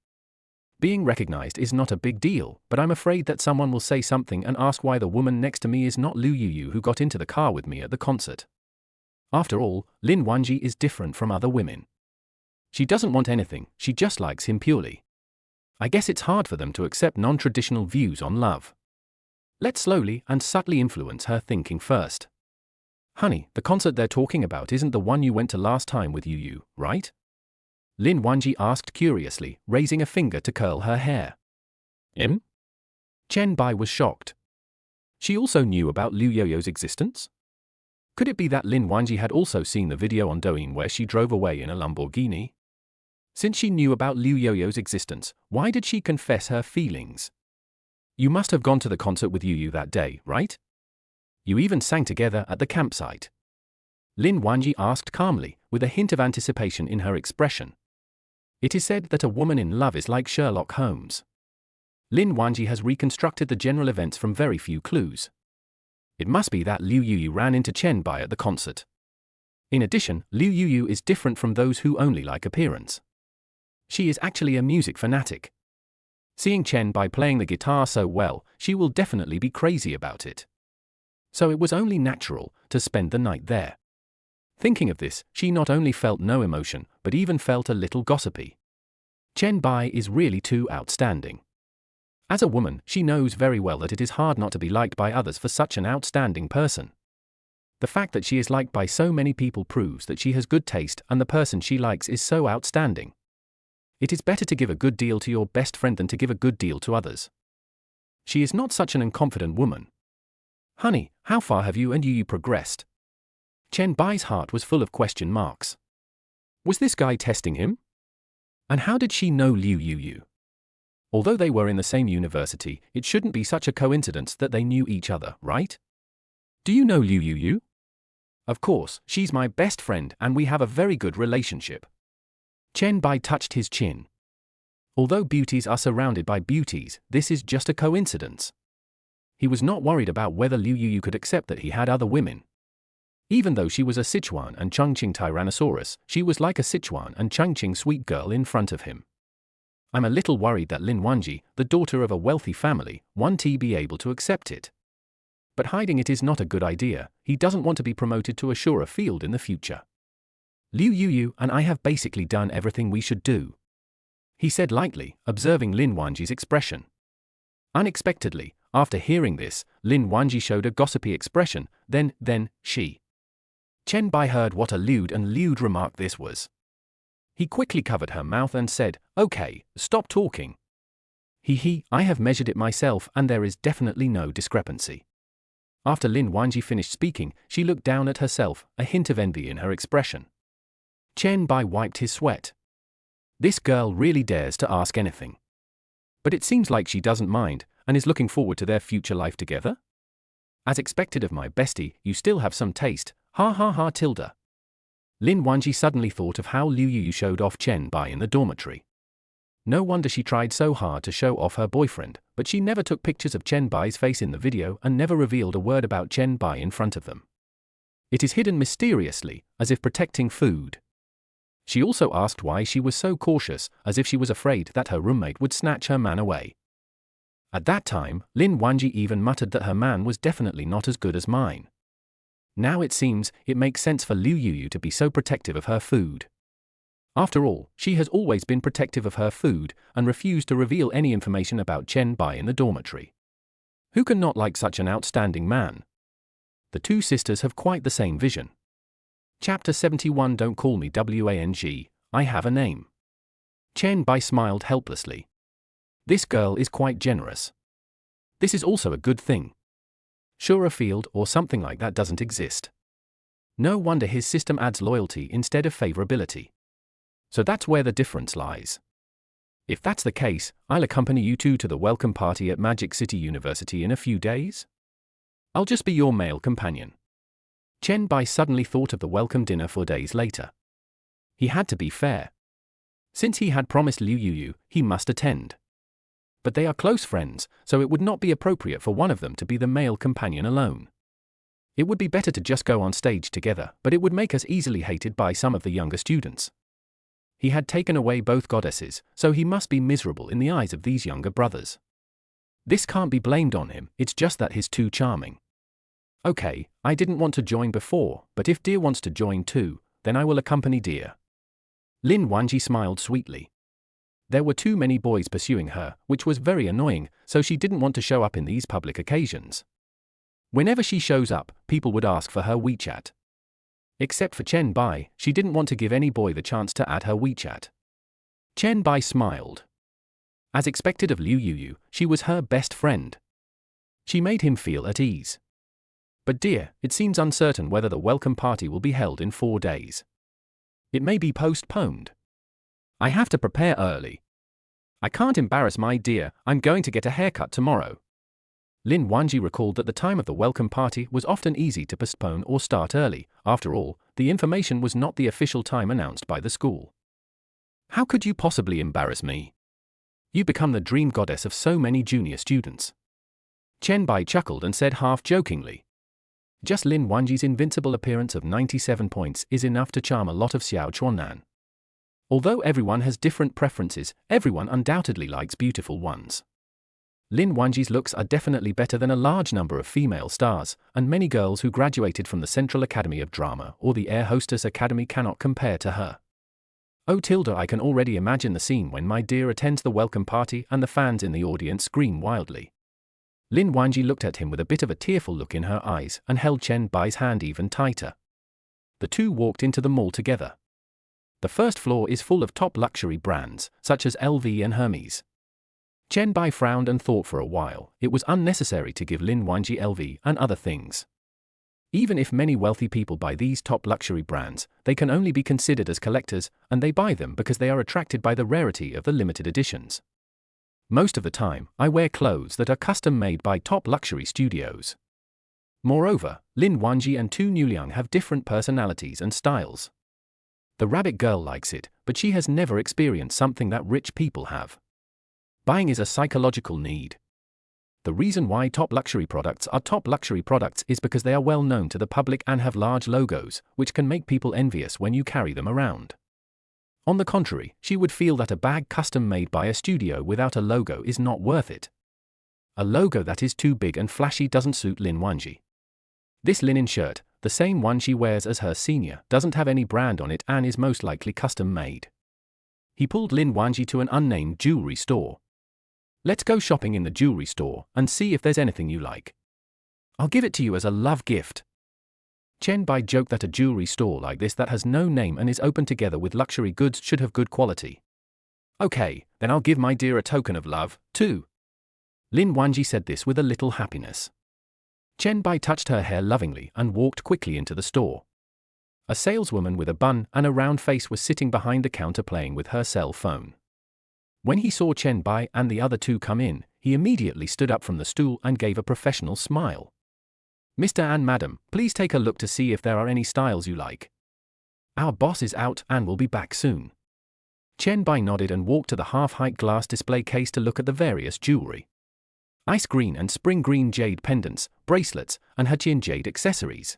Being recognized is not a big deal, but I'm afraid that someone will say something and ask why the woman next to me is not Liu Yuyu who got into the car with me at the concert. After all, Lin Wanji is different from other women. She doesn't want anything, she just likes him purely. I guess it's hard for them to accept non-traditional views on love. Let's slowly and subtly influence her thinking first. Honey, the concert they're talking about isn't the one you went to last time with Yuyu, right? Lin Wanji asked curiously, raising a finger to curl her hair. Chen Bai was shocked. She also knew about Liu Yoyo's existence? Could it be that Lin Wanji had also seen the video on Douyin where she drove away in a Lamborghini? Since she knew about Liu Yoyo's existence, why did she confess her feelings? You must have gone to the concert with Yuyu that day, right? You even sang together at the campsite. Lin Wanji asked calmly, with a hint of anticipation in her expression. It is said that a woman in love is like Sherlock Holmes. Lin Wanji has reconstructed the general events from very few clues. It must be that Liu Yuyu ran into Chen Bai at the concert. In addition, Liu Yuyu is different from those who only like appearance. She is actually a music fanatic. Seeing Chen Bai playing the guitar so well, she will definitely be crazy about it. So it was only natural to spend the night there. Thinking of this, she not only felt no emotion, but even felt a little gossipy. Chen Bai is really too outstanding. As a woman, she knows very well that it is hard not to be liked by others for such an outstanding person. The fact that she is liked by so many people proves that she has good taste and the person she likes is so outstanding. It is better to give a good deal to your best friend than to give a good deal to others. She is not such an inconfident woman. Honey, how far have you and Yuyu progressed? Chen Bai's heart was full of question marks. Was this guy testing him? And how did she know Liu Yuyu? Although they were in the same university, it shouldn't be such a coincidence that they knew each other, right? Do you know Liu Yuyu? Of course, she's my best friend and we have a very good relationship. Chen Bai touched his chin. Although beauties are surrounded by beauties, this is just a coincidence. He was not worried about whether Liu Yuyu could accept that he had other women. Even though she was a Sichuan and Chongqing Tyrannosaurus, she was like a Sichuan and Chongqing sweet girl in front of him. I'm a little worried that Lin Wanji, the daughter of a wealthy family, won't be able to accept it. But hiding it is not a good idea, he doesn't want to be promoted to a surer field in the future. Liu Yuyu and I have basically done everything we should do, he said lightly, observing Lin Wanji's expression. Unexpectedly, after hearing this, Lin Wanji showed a gossipy expression, then she. Chen Bai heard what a lewd remark this was. He quickly covered her mouth and said, "Okay, stop talking. I have measured it myself and there is definitely no discrepancy." After Lin Wanji finished speaking, she looked down at herself, a hint of envy in her expression. Chen Bai wiped his sweat. This girl really dares to ask anything. But it seems like she doesn't mind, and is looking forward to their future life together? As expected of my bestie, you still have some taste, ha ha ha tilde. Lin Wanji suddenly thought of how Liu Yu showed off Chen Bai in the dormitory. No wonder she tried so hard to show off her boyfriend, but she never took pictures of Chen Bai's face in the video and never revealed a word about Chen Bai in front of them. It is hidden mysteriously, as if protecting food. She also asked why she was so cautious, as if she was afraid that her roommate would snatch her man away. At that time, Lin Wanji even muttered that her man was definitely not as good as mine. Now it seems, it makes sense for Liu Yu to be so protective of her food. After all, she has always been protective of her food, and refused to reveal any information about Chen Bai in the dormitory. Who can not like such an outstanding man? The two sisters have quite the same vision. Chapter 71. Don't call me Wang, I have a name. Chen Bai smiled helplessly. This girl is quite generous. This is also a good thing. Sure, a field or something like that doesn't exist. No wonder his system adds loyalty instead of favorability. So that's where the difference lies. If that's the case, I'll accompany you two to the welcome party at Magic City University in a few days. I'll just be your male companion. Chen Bai suddenly thought of the welcome dinner 4 days later. He had to be fair. Since he had promised Liu Yu, he must attend. But they are close friends, so it would not be appropriate for one of them to be the male companion alone. It would be better to just go on stage together, but it would make us easily hated by some of the younger students. He had taken away both goddesses, so he must be miserable in the eyes of these younger brothers. This can't be blamed on him, it's just that he's too charming. Okay, I didn't want to join before, but if Dear wants to join too, then I will accompany Dear. Lin Wanji smiled sweetly. There were too many boys pursuing her, which was very annoying, so she didn't want to show up in these public occasions. Whenever she shows up, people would ask for her WeChat. Except for Chen Bai, she didn't want to give any boy the chance to add her WeChat. Chen Bai smiled. As expected of Liu Yu, she was her best friend. She made him feel at ease. But Dear, it seems uncertain whether the welcome party will be held in 4 days. It may be postponed. I have to prepare early. I can't embarrass my Dear, I'm going to get a haircut tomorrow. Lin Wanji recalled that the time of the welcome party was often easy to postpone or start early. After all, the information was not the official time announced by the school. How could you possibly embarrass me? You become the dream goddess of so many junior students. Chen Bai chuckled and said half-jokingly. Just Lin Wanji's invincible appearance of 97 points is enough to charm a lot of Xiao Chuanan. Although everyone has different preferences, everyone undoubtedly likes beautiful ones. Lin Wanji's looks are definitely better than a large number of female stars, and many girls who graduated from the Central Academy of Drama or the Air Hostess Academy cannot compare to her. Oh tilde, I can already imagine the scene when my Dear attends the welcome party and the fans in the audience scream wildly. Lin Wanji looked at him with a bit of a tearful look in her eyes and held Chen Bai's hand even tighter. The two walked into the mall together. The first floor is full of top luxury brands, such as LV and Hermes. Chen Bai frowned and thought for a while. It was unnecessary to give Lin Wanji LV and other things. Even if many wealthy people buy these top luxury brands, they can only be considered as collectors, and they buy them because they are attracted by the rarity of the limited editions. Most of the time, I wear clothes that are custom made by top luxury studios. Moreover, Lin Wanji and Tu Nuliang have different personalities and styles. The rabbit girl likes it, but she has never experienced something that rich people have. Buying is a psychological need. The reason why top luxury products are top luxury products is because they are well known to the public and have large logos, which can make people envious when you carry them around. On the contrary, she would feel that a bag custom made by a studio without a logo is not worth it. A logo that is too big and flashy doesn't suit Lin Wanji. This linen shirt, the same one she wears as her senior, doesn't have any brand on it and is most likely custom made. He pulled Lin Wanji to an unnamed jewelry store. Let's go shopping in the jewelry store and see if there's anything you like. I'll give it to you as a love gift. Chen Bai joked that a jewelry store like this that has no name and is open together with luxury goods should have good quality. Okay, then I'll give my dear a token of love, too. Lin Wanji said this with a little happiness. Chen Bai touched her hair lovingly and walked quickly into the store. A saleswoman with a bun and a round face was sitting behind the counter playing with her cell phone. When he saw Chen Bai and the other two come in, he immediately stood up from the stool and gave a professional smile. Mr. and Madam, please take a look to see if there are any styles you like. Our boss is out and will be back soon. Chen Bai nodded and walked to the half-height glass display case to look at the various jewelry. Ice green and spring green jade pendants, bracelets, and Hatian jade accessories.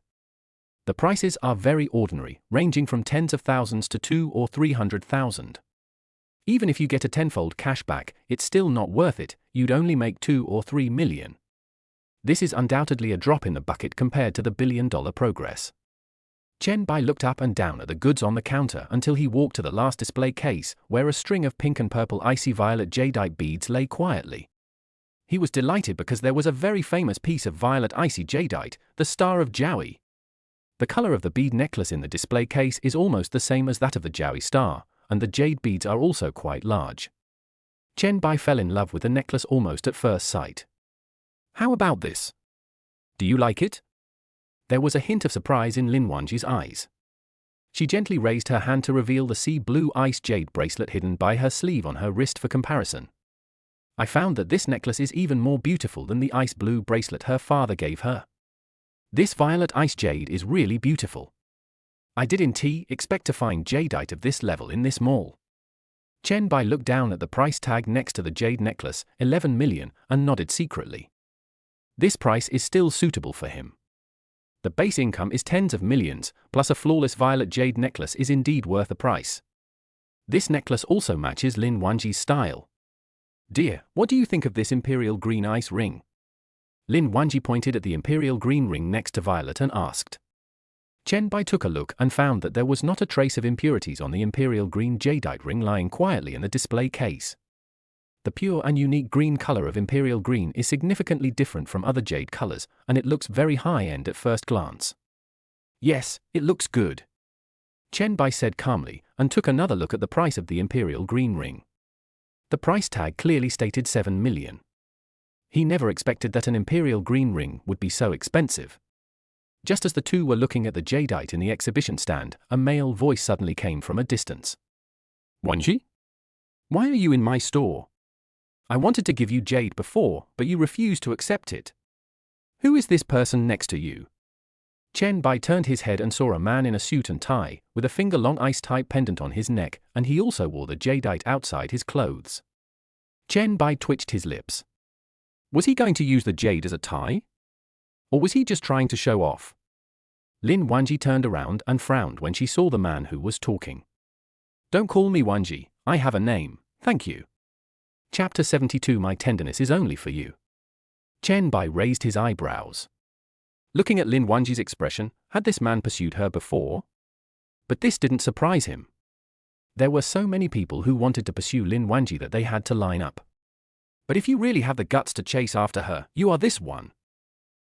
The prices are very ordinary, ranging from tens of thousands to 200,000 or 300,000. Even if you get a tenfold cashback, it's still not worth it, you'd only make 2 or 3 million. This is undoubtedly a drop in the bucket compared to the billion-dollar progress. Chen Bai looked up and down at the goods on the counter until he walked to the last display case, where a string of pink and purple icy violet jadeite beads lay quietly. He was delighted because there was a very famous piece of violet icy jadeite, the Star of Jiaoyi. The color of the bead necklace in the display case is almost the same as that of the Jiaoyi star, and the jade beads are also quite large. Chen Bai fell in love with the necklace almost at first sight. How about this? Do you like it? There was a hint of surprise in Lin Wanji's eyes. She gently raised her hand to reveal the sea blue ice jade bracelet hidden by her sleeve on her wrist for comparison. I found that this necklace is even more beautiful than the ice blue bracelet her father gave her. This violet ice jade is really beautiful. I didn't expect to find jadeite of this level in this mall. Chen Bai looked down at the price tag next to the jade necklace, 11 million, and nodded secretly. This price is still suitable for him. The base income is tens of millions, plus a flawless violet jade necklace is indeed worth the price. This necklace also matches Lin Wanji's style. Dear, what do you think of this imperial green ice ring? Lin Wanji pointed at the imperial green ring next to Violet and asked. Chen Bai took a look and found that there was not a trace of impurities on the imperial green jadeite ring lying quietly in the display case. The pure and unique green color of imperial green is significantly different from other jade colors, and it looks very high-end at first glance. Yes, it looks good. Chen Bai said calmly, and took another look at the price of the imperial green ring. The price tag clearly stated 7 million. He never expected that an imperial green ring would be so expensive. Just as the two were looking at the jadeite in the exhibition stand, a male voice suddenly came from a distance. Wanji? Why are you in my store? I wanted to give you jade before, but you refused to accept it. Who is this person next to you? Chen Bai turned his head and saw a man in a suit and tie, with a finger-long ice-type pendant on his neck, and he also wore the jadeite outside his clothes. Chen Bai twitched his lips. Was he going to use the jade as a tie? Or was he just trying to show off? Lin Wanji turned around and frowned when she saw the man who was talking. Don't call me Wanji, I have a name, thank you. Chapter 72 My tenderness is only for you. Chen Bai raised his eyebrows. Looking at Lin Wanji's expression, had this man pursued her before? But this didn't surprise him. There were so many people who wanted to pursue Lin Wanji that they had to line up. But if you really have the guts to chase after her, you are this one.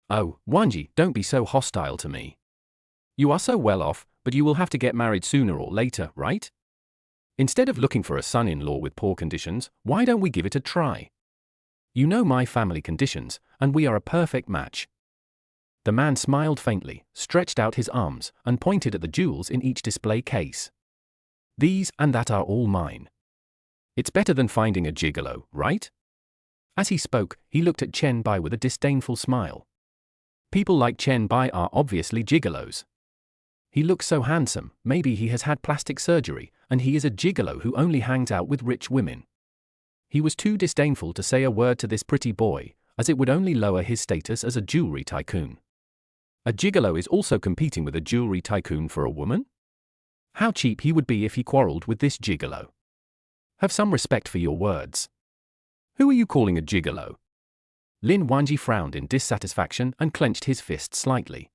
Oh, Wanji, don't be so hostile to me. You are so well off, but you will have to get married sooner or later, right? Instead of looking for a son-in-law with poor conditions, why don't we give it a try? You know my family conditions, and we are a perfect match. The man smiled faintly, stretched out his arms, and pointed at the jewels in each display case. These and that are all mine. It's better than finding a gigolo, right? As he spoke, he looked at Chen Bai with a disdainful smile. People like Chen Bai are obviously gigolos. He looks so handsome, maybe he has had plastic surgery, and he is a gigolo who only hangs out with rich women. He was too disdainful to say a word to this pretty boy, as it would only lower his status as a jewelry tycoon. A gigolo is also competing with a jewelry tycoon for a woman? How cheap he would be if he quarreled with this gigolo. Have some respect for your words. Who are you calling a gigolo? Lin Wanji frowned in dissatisfaction and clenched his fist slightly.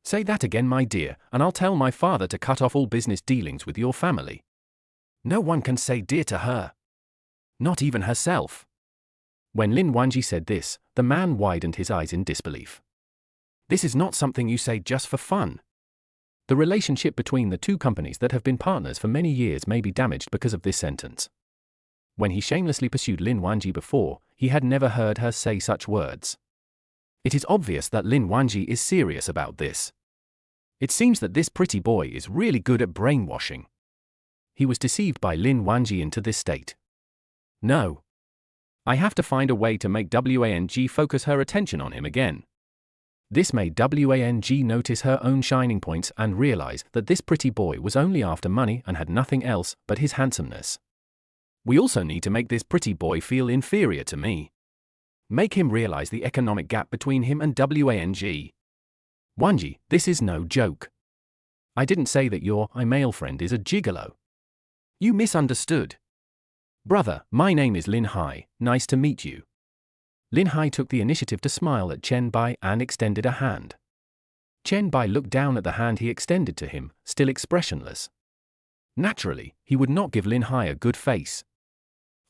Say that again, my dear, and I'll tell my father to cut off all business dealings with your family. No one can say dear to her. Not even herself. When Lin Wanji said this, the man widened his eyes in disbelief. This is not something you say just for fun. The relationship between the two companies that have been partners for many years may be damaged because of this sentence. When he shamelessly pursued Lin Wanji before, he had never heard her say such words. It is obvious that Lin Wanji is serious about this. It seems that this pretty boy is really good at brainwashing. He was deceived by Lin Wanji into this state. No. I have to find a way to make Wang focus her attention on him again. This made Wang notice her own shining points and realize that this pretty boy was only after money and had nothing else but his handsomeness. We also need to make this pretty boy feel inferior to me. Make him realize the economic gap between him and Wang. Wanji, this is no joke. I didn't say that your male friend is a gigolo. You misunderstood. Brother, my name is Lin Hai, nice to meet you. Lin Hai took the initiative to smile at Chen Bai and extended a hand. Chen Bai looked down at the hand he extended to him, still expressionless. Naturally, he would not give Lin Hai a good face.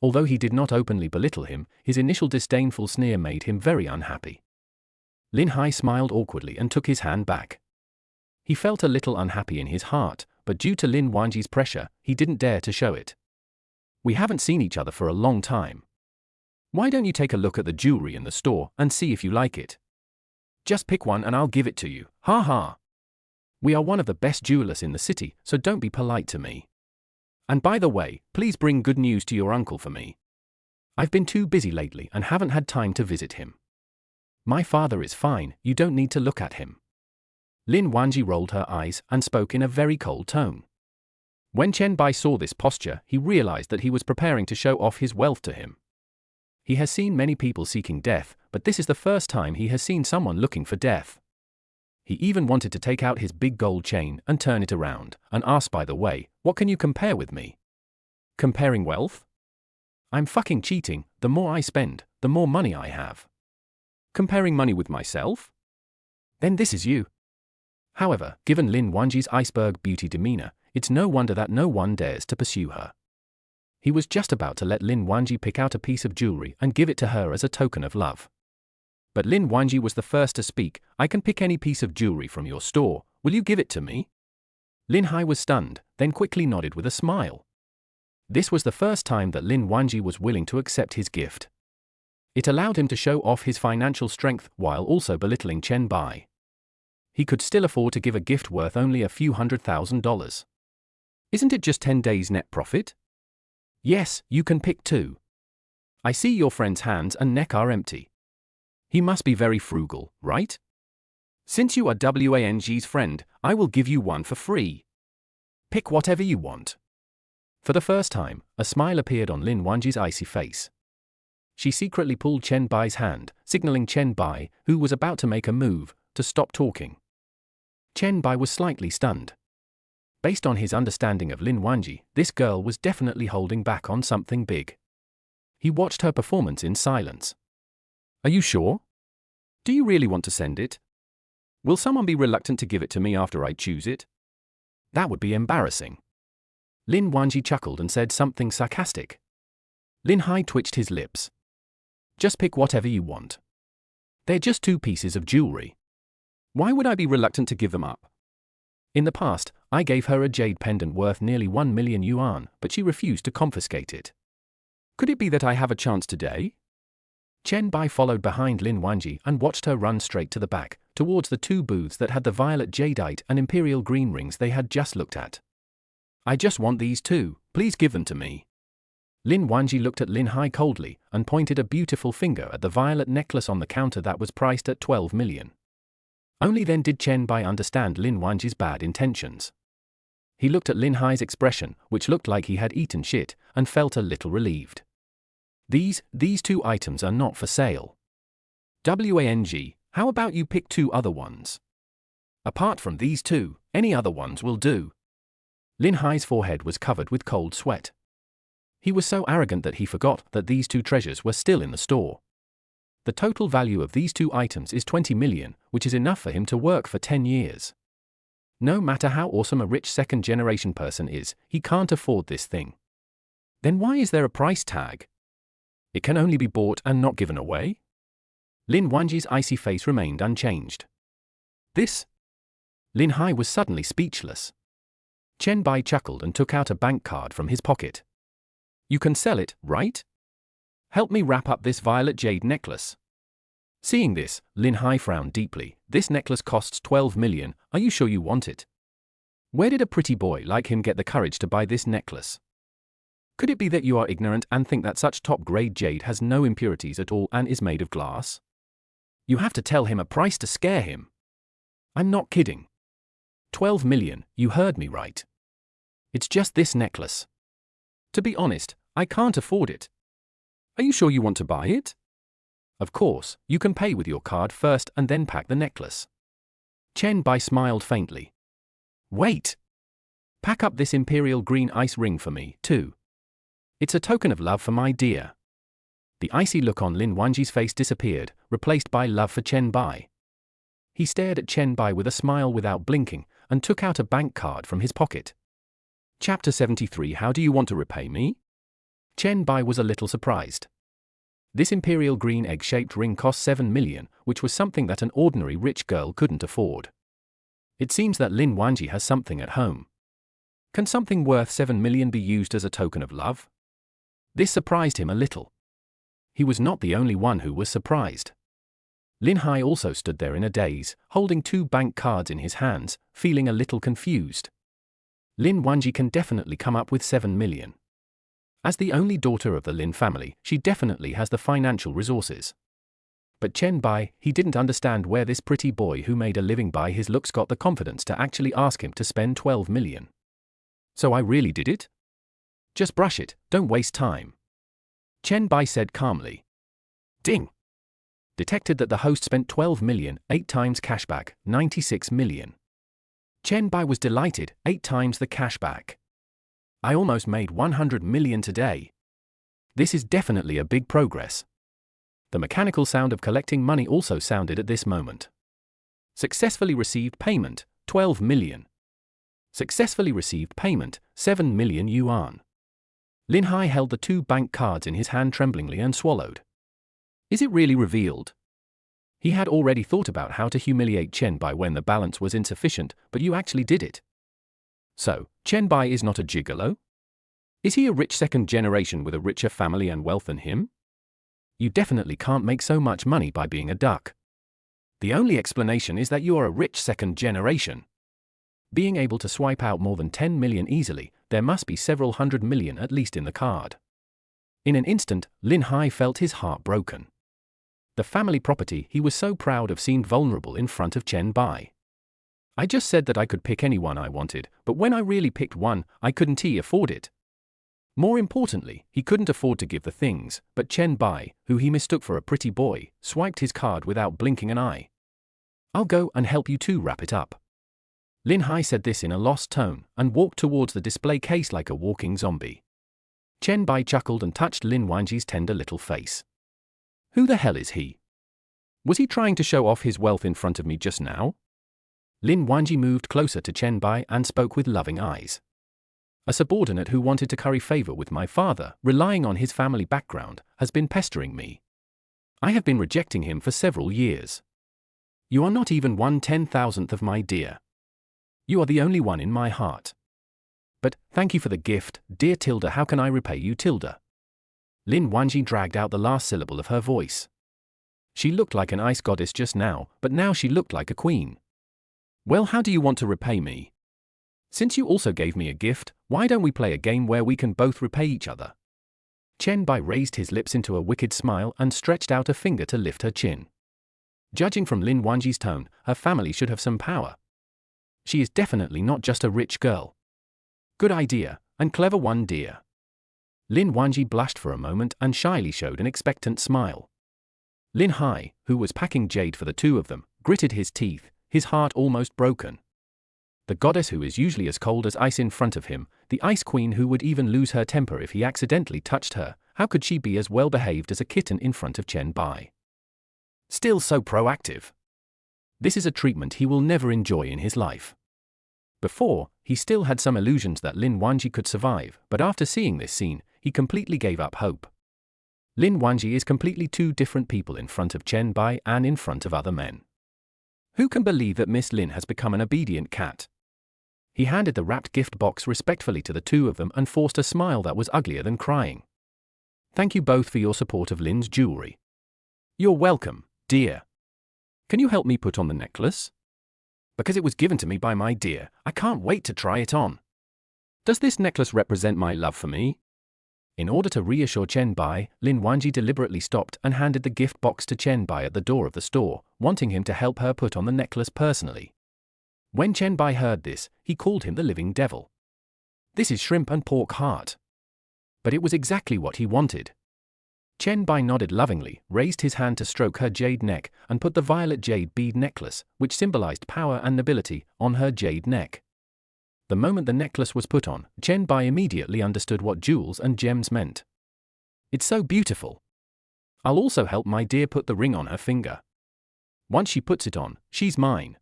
Although he did not openly belittle him, his initial disdainful sneer made him very unhappy. Lin Hai smiled awkwardly and took his hand back. He felt a little unhappy in his heart, but due to Lin Wanji's pressure, he didn't dare to show it. We haven't seen each other for a long time. Why don't you take a look at the jewelry in the store and see if you like it? Just pick one and I'll give it to you, ha ha. We are one of the best jewelers in the city, so don't be polite to me. And by the way, please bring good news to your uncle for me. I've been too busy lately and haven't had time to visit him. My father is fine, you don't need to look at him. Lin Wanji rolled her eyes and spoke in a very cold tone. When Chen Bai saw this posture, he realized that he was preparing to show off his wealth to him. He has seen many people seeking death, but this is the first time he has seen someone looking for death. He even wanted to take out his big gold chain and turn it around, and ask, by the way, what can you compare with me? Comparing wealth? I'm fucking cheating, the more I spend, the more money I have. Comparing money with myself? Then this is you. However, given Lin Wanji's iceberg beauty demeanor, it's no wonder that no one dares to pursue her. He was just about to let Lin Wanji pick out a piece of jewelry and give it to her as a token of love. But Lin Wanji was the first to speak. I can pick any piece of jewelry from your store, will you give it to me? Lin Hai was stunned, then quickly nodded with a smile. This was the first time that Lin Wanji was willing to accept his gift. It allowed him to show off his financial strength while also belittling Chen Bai. He could still afford to give a gift worth only a few $100,000. Isn't it just 10 days net profit? Yes, you can pick two. I see your friend's hands and neck are empty. He must be very frugal, right? Since you are Wang's friend, I will give you one for free. Pick whatever you want. For the first time, a smile appeared on Lin Wanji's icy face. She secretly pulled Chen Bai's hand, signaling Chen Bai, who was about to make a move, to stop talking. Chen Bai was slightly stunned. Based on his understanding of Lin Wanji, this girl was definitely holding back on something big. He watched her performance in silence. Are you sure? Do you really want to send it? Will someone be reluctant to give it to me after I choose it? That would be embarrassing. Lin Wanji chuckled and said something sarcastic. Lin Hai twitched his lips. Just pick whatever you want. They're just two pieces of jewelry. Why would I be reluctant to give them up? In the past, I gave her a jade pendant worth nearly 1 million yuan, but she refused to confiscate it. Could it be that I have a chance today? Chen Bai followed behind Lin Wanji and watched her run straight to the back, towards the two booths that had the violet jadeite and imperial green rings they had just looked at. I just want these two, please give them to me. Lin Wanji looked at Lin Hai coldly and pointed a beautiful finger at the violet necklace on the counter that was priced at 12 million. Only then did Chen Bai understand Lin Wanji's bad intentions. He looked at Lin Hai's expression, which looked like he had eaten shit, and felt a little relieved. These two items are not for sale. Wang, how about you pick two other ones? Apart from these two, any other ones will do. Lin Hai's forehead was covered with cold sweat. He was so arrogant that he forgot that these two treasures were still in the store. The total value of these two items is 20 million, which is enough for him to work for 10 years. No matter how awesome a rich second-generation person is, he can't afford this thing. Then why is there a price tag? It can only be bought and not given away? Lin Wanji's icy face remained unchanged. This? Lin Hai was suddenly speechless. Chen Bai chuckled and took out a bank card from his pocket. You can sell it, right? Help me wrap up this violet jade necklace. Seeing this, Lin Hai frowned deeply. This necklace costs 12 million, are you sure you want it? Where did a pretty boy like him get the courage to buy this necklace? Could it be that you are ignorant and think that such top-grade jade has no impurities at all and is made of glass? You have to tell him a price to scare him. I'm not kidding. 12 million, you heard me right. It's just this necklace. To be honest, I can't afford it. Are you sure you want to buy it? Of course, you can pay with your card first and then pack the necklace. Chen Bai smiled faintly. Wait! Pack up this imperial green ice ring for me, too. It's a token of love for my dear. The icy look on Lin Wanji's face disappeared, replaced by love for Chen Bai. He stared at Chen Bai with a smile without blinking, and took out a bank card from his pocket. Chapter 73. How do you want to repay me? Chen Bai was a little surprised. This imperial green egg-shaped ring cost 7 million, which was something that an ordinary rich girl couldn't afford. It seems that Lin Wanji has something at home. Can something worth 7 million be used as a token of love? This surprised him a little. He was not the only one who was surprised. Lin Hai also stood there in a daze, holding 2 bank cards in his hands, feeling a little confused. Lin Wanji can definitely come up with 7 million. As the only daughter of the Lin family, she definitely has the financial resources. But Chen Bai, he didn't understand where this pretty boy who made a living by his looks got the confidence to actually ask him to spend 12 million. So I really did it? Just brush it, don't waste time. Chen Bai said calmly. Ding! Detected that the host spent 12 million, 8 times cashback, 96 million. Chen Bai was delighted, 8 times the cashback. I almost made 100 million today. This is definitely a big progress. The mechanical sound of collecting money also sounded at this moment. Successfully received payment, 12 million. Successfully received payment, 7 million yuan. Lin Hai held the 2 bank cards in his hand tremblingly and swallowed. Is it really revealed? He had already thought about how to humiliate Chen Bai when the balance was insufficient, but you actually did it. So, Chen Bai is not a gigolo? Is he a rich second generation with a richer family and wealth than him? You definitely can't make so much money by being a duck. The only explanation is that you are a rich second generation. Being able to swipe out more than 10 million easily, there must be several hundred million at least in the card. In an instant, Lin Hai felt his heart broken. The family property he was so proud of seemed vulnerable in front of Chen Bai. I just said that I could pick anyone I wanted, but when I really picked one, I couldn't afford it. More importantly, he couldn't afford to give the things, but Chen Bai, who he mistook for a pretty boy, swiped his card without blinking an eye. I'll go and help you two wrap it up. Lin Hai said this in a lost tone, and walked towards the display case like a walking zombie. Chen Bai chuckled and touched Lin Wanji's tender little face. Who the hell is he? Was he trying to show off his wealth in front of me just now? Lin Wanji moved closer to Chen Bai and spoke with loving eyes. A subordinate who wanted to curry favor with my father, relying on his family background, has been pestering me. I have been rejecting him for several years. You are not even 1/10,000th of my dear. You are the only one in my heart. But, thank you for the gift, dear Tilda. How can I repay you, Tilda? Lin Wanji dragged out the last syllable of her voice. She looked like an ice goddess just now, but now she looked like a queen. Well, how do you want to repay me? Since you also gave me a gift, why don't we play a game where we can both repay each other? Chen Bai raised his lips into a wicked smile and stretched out a finger to lift her chin. Judging from Lin Wanji's tone, her family should have some power. She is definitely not just a rich girl. Good idea, and clever one, dear. Lin Wanji blushed for a moment and shyly showed an expectant smile. Lin Hai, who was packing jade for the two of them, gritted his teeth, his heart almost broken. The goddess who is usually as cold as ice in front of him, the ice queen who would even lose her temper if he accidentally touched her, how could she be as well behaved as a kitten in front of Chen Bai? Still so proactive. This is a treatment he will never enjoy in his life. Before, he still had some illusions that Lin Wanji could survive, but after seeing this scene, he completely gave up hope. Lin Wanji is completely two different people in front of Chen Bai and in front of other men. Who can believe that Miss Lin has become an obedient cat? He handed the wrapped gift box respectfully to the two of them and forced a smile that was uglier than crying. Thank you both for your support of Lin's jewelry. You're welcome, dear. Can you help me put on the necklace? Because it was given to me by my dear, I can't wait to try it on. Does this necklace represent my love for me? In order to reassure Chen Bai, Lin Wanji deliberately stopped and handed the gift box to Chen Bai at the door of the store, wanting him to help her put on the necklace personally. When Chen Bai heard this, he called him the living devil. This is shrimp and pork heart. But it was exactly what he wanted. Chen Bai nodded lovingly, raised his hand to stroke her jade neck, and put the violet jade bead necklace, which symbolized power and nobility, on her jade neck. The moment the necklace was put on, Chen Bai immediately understood what jewels and gems meant. It's so beautiful. I'll also help my dear put the ring on her finger. Once she puts it on, she's mine.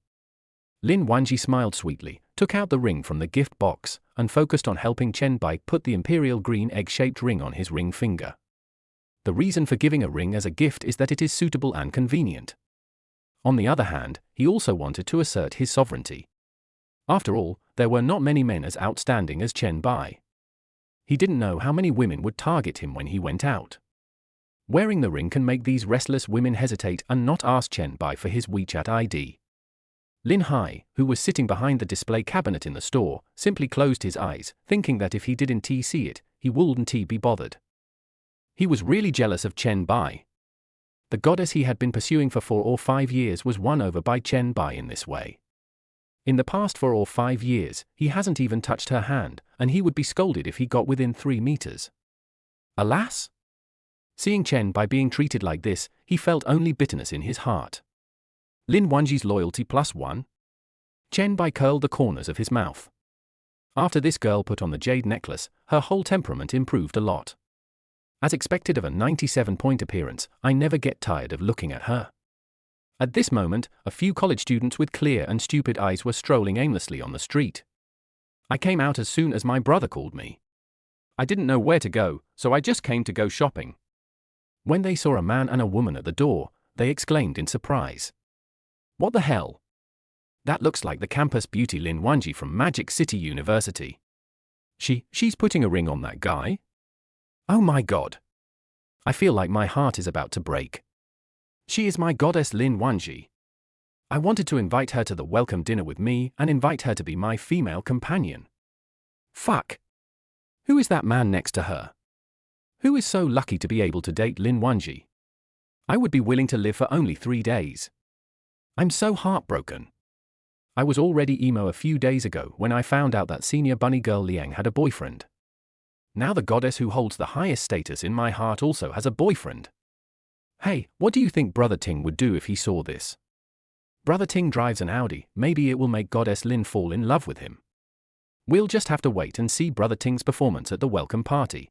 Lin Wanji smiled sweetly, took out the ring from the gift box, and focused on helping Chen Bai put the imperial green egg-shaped ring on his ring finger. The reason for giving a ring as a gift is that it is suitable and convenient. On the other hand, he also wanted to assert his sovereignty. After all, there were not many men as outstanding as Chen Bai. He didn't know how many women would target him when he went out. Wearing the ring can make these restless women hesitate and not ask Chen Bai for his WeChat ID. Lin Hai, who was sitting behind the display cabinet in the store, simply closed his eyes, thinking that if he didn't see it, he wouldn't be bothered. He was really jealous of Chen Bai. The goddess he had been pursuing for 4 or 5 years was won over by Chen Bai in this way. In the past 4 or 5 years, he hasn't even touched her hand, and he would be scolded if he got within 3 meters. Alas! Seeing Chen Bai being treated like this, he felt only bitterness in his heart. Lin Wanji's loyalty +1? Chen Bai curled the corners of his mouth. After this girl put on the jade necklace, her whole temperament improved a lot. As expected of a 97-point appearance, I never get tired of looking at her. At this moment, a few college students with clear and stupid eyes were strolling aimlessly on the street. I came out as soon as my brother called me. I didn't know where to go, so I just came to go shopping. When they saw a man and a woman at the door, they exclaimed in surprise. What the hell? That looks like the campus beauty Lin Wanji from Magic City University. She's putting a ring on that guy? Oh my god. I feel like my heart is about to break. She is my goddess Lin Wanji. I wanted to invite her to the welcome dinner with me and invite her to be my female companion. Fuck. Who is that man next to her? Who is so lucky to be able to date Lin Wanji? I would be willing to live for only 3 days. I'm so heartbroken. I was already emo a few days ago when I found out that senior bunny girl Liang had a boyfriend. Now the goddess who holds the highest status in my heart also has a boyfriend. Hey, what do you think Brother Ting would do if he saw this? Brother Ting drives an Audi, maybe it will make Goddess Lin fall in love with him. We'll just have to wait and see Brother Ting's performance at the welcome party.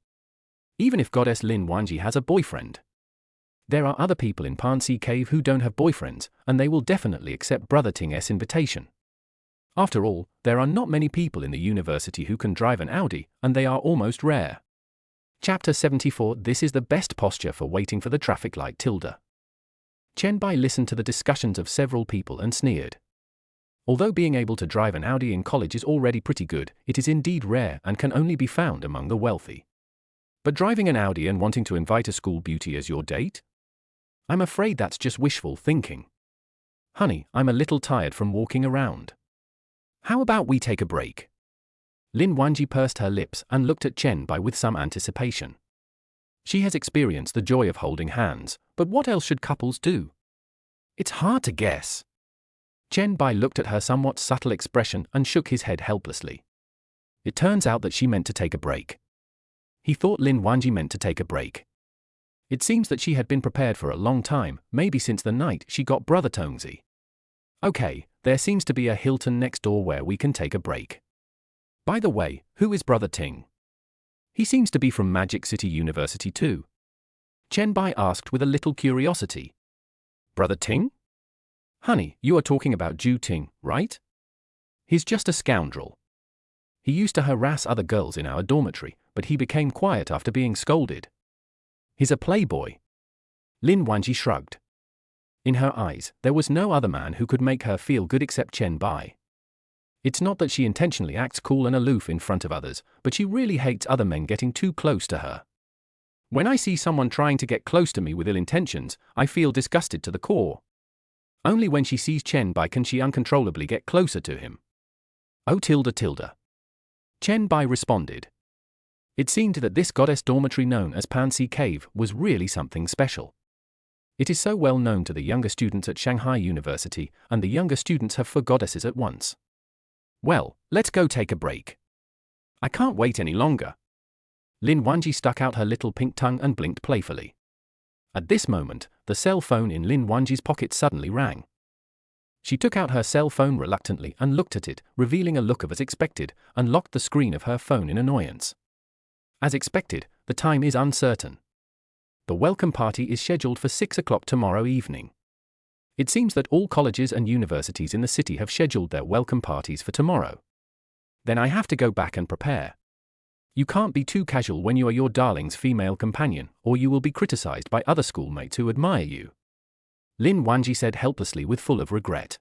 Even if Goddess Lin Wanji has a boyfriend. There are other people in Pansy Cave who don't have boyfriends, and they will definitely accept Brother Ting's invitation. After all, there are not many people in the university who can drive an Audi, and they are almost rare. Chapter 74. This is the best posture for waiting for the traffic light tilde. Chen Bai listened to the discussions of several people and sneered. Although being able to drive an Audi in college is already pretty good, it is indeed rare and can only be found among the wealthy. But driving an Audi and wanting to invite a school beauty as your date? I'm afraid that's just wishful thinking. Honey, I'm a little tired from walking around. How about we take a break? Lin Wanji pursed her lips and looked at Chen Bai with some anticipation. She has experienced the joy of holding hands, but what else should couples do? It's hard to guess. Chen Bai looked at her somewhat subtle expression and shook his head helplessly. It turns out that she meant to take a break. He thought Lin Wanji meant to take a break. It seems that she had been prepared for a long time, maybe since the night she got Brother Tongzi. Okay, there seems to be a Hilton next door where we can take a break. By the way, who is Brother Ting? He seems to be from Magic City University too. Chen Bai asked with a little curiosity. Brother Ting? Honey, you are talking about Ju Ting, right? He's just a scoundrel. He used to harass other girls in our dormitory, but he became quiet after being scolded. He's a playboy. Lin Wanji shrugged. In her eyes, there was no other man who could make her feel good except Chen Bai. It's not that she intentionally acts cool and aloof in front of others, but she really hates other men getting too close to her. When I see someone trying to get close to me with ill intentions, I feel disgusted to the core. Only when she sees Chen Bai can she uncontrollably get closer to him. Oh tilde tilde. Chen Bai responded. It seemed that this goddess dormitory known as Pansy Cave was really something special. It is so well known to the younger students at Shanghai University, and the younger students have four goddesses at once. Well, let's go take a break. I can't wait any longer. Lin Wanji stuck out her little pink tongue and blinked playfully. At this moment, the cell phone in Lin Wanji's pocket suddenly rang. She took out her cell phone reluctantly and looked at it, revealing a look of as expected, and locked the screen of her phone in annoyance. As expected, the time is uncertain. The welcome party is scheduled for 6 o'clock tomorrow evening. It seems that all colleges and universities in the city have scheduled their welcome parties for tomorrow. Then I have to go back and prepare. You can't be too casual when you are your darling's female companion, or you will be criticized by other schoolmates who admire you. Lin Wanji said helplessly with full of regret.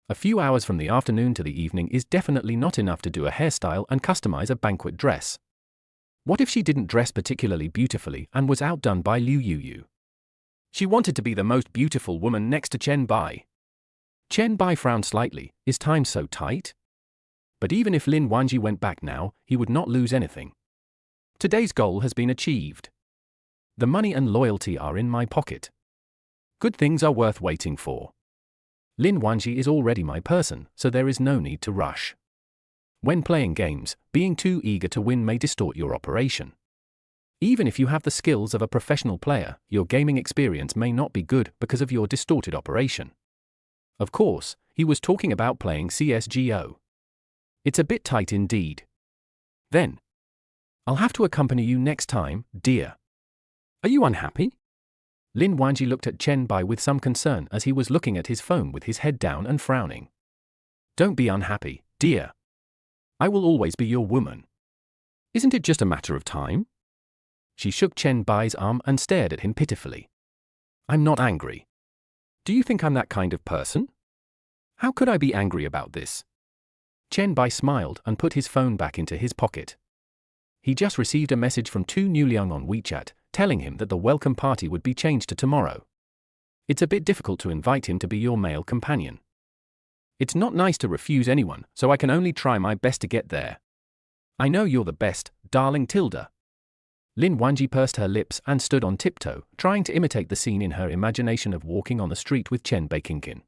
A few hours from the afternoon to the evening is definitely not enough to do a hairstyle and customize a banquet dress. What if she didn't dress particularly beautifully and was outdone by Liu Yuyu? She wanted to be the most beautiful woman next to Chen Bai. Chen Bai frowned slightly. Is time so tight? But even if Lin Wanji went back now, he would not lose anything. Today's goal has been achieved. The money and loyalty are in my pocket. Good things are worth waiting for. Lin Wanji is already my person, so there is no need to rush. When playing games, being too eager to win may distort your operation. Even if you have the skills of a professional player, your gaming experience may not be good because of your distorted operation. Of course, he was talking about playing CSGO. It's a bit tight indeed. Then, I'll have to accompany you next time, dear. Are you unhappy? Lin Wanji looked at Chen Bai with some concern as he was looking at his phone with his head down and frowning. Don't be unhappy, dear. I will always be your woman. Isn't it just a matter of time? She shook Chen Bai's arm and stared at him pitifully. I'm not angry. Do you think I'm that kind of person? How could I be angry about this? Chen Bai smiled and put his phone back into his pocket. He just received a message from Tu Nuliang on WeChat, telling him that the welcome party would be changed to tomorrow. It's a bit difficult to invite him to be your male companion. It's not nice to refuse anyone, so I can only try my best to get there. I know you're the best, darling Tilda. Lin Wanji pursed her lips and stood on tiptoe, trying to imitate the scene in her imagination of walking on the street with Chen Baikinkin.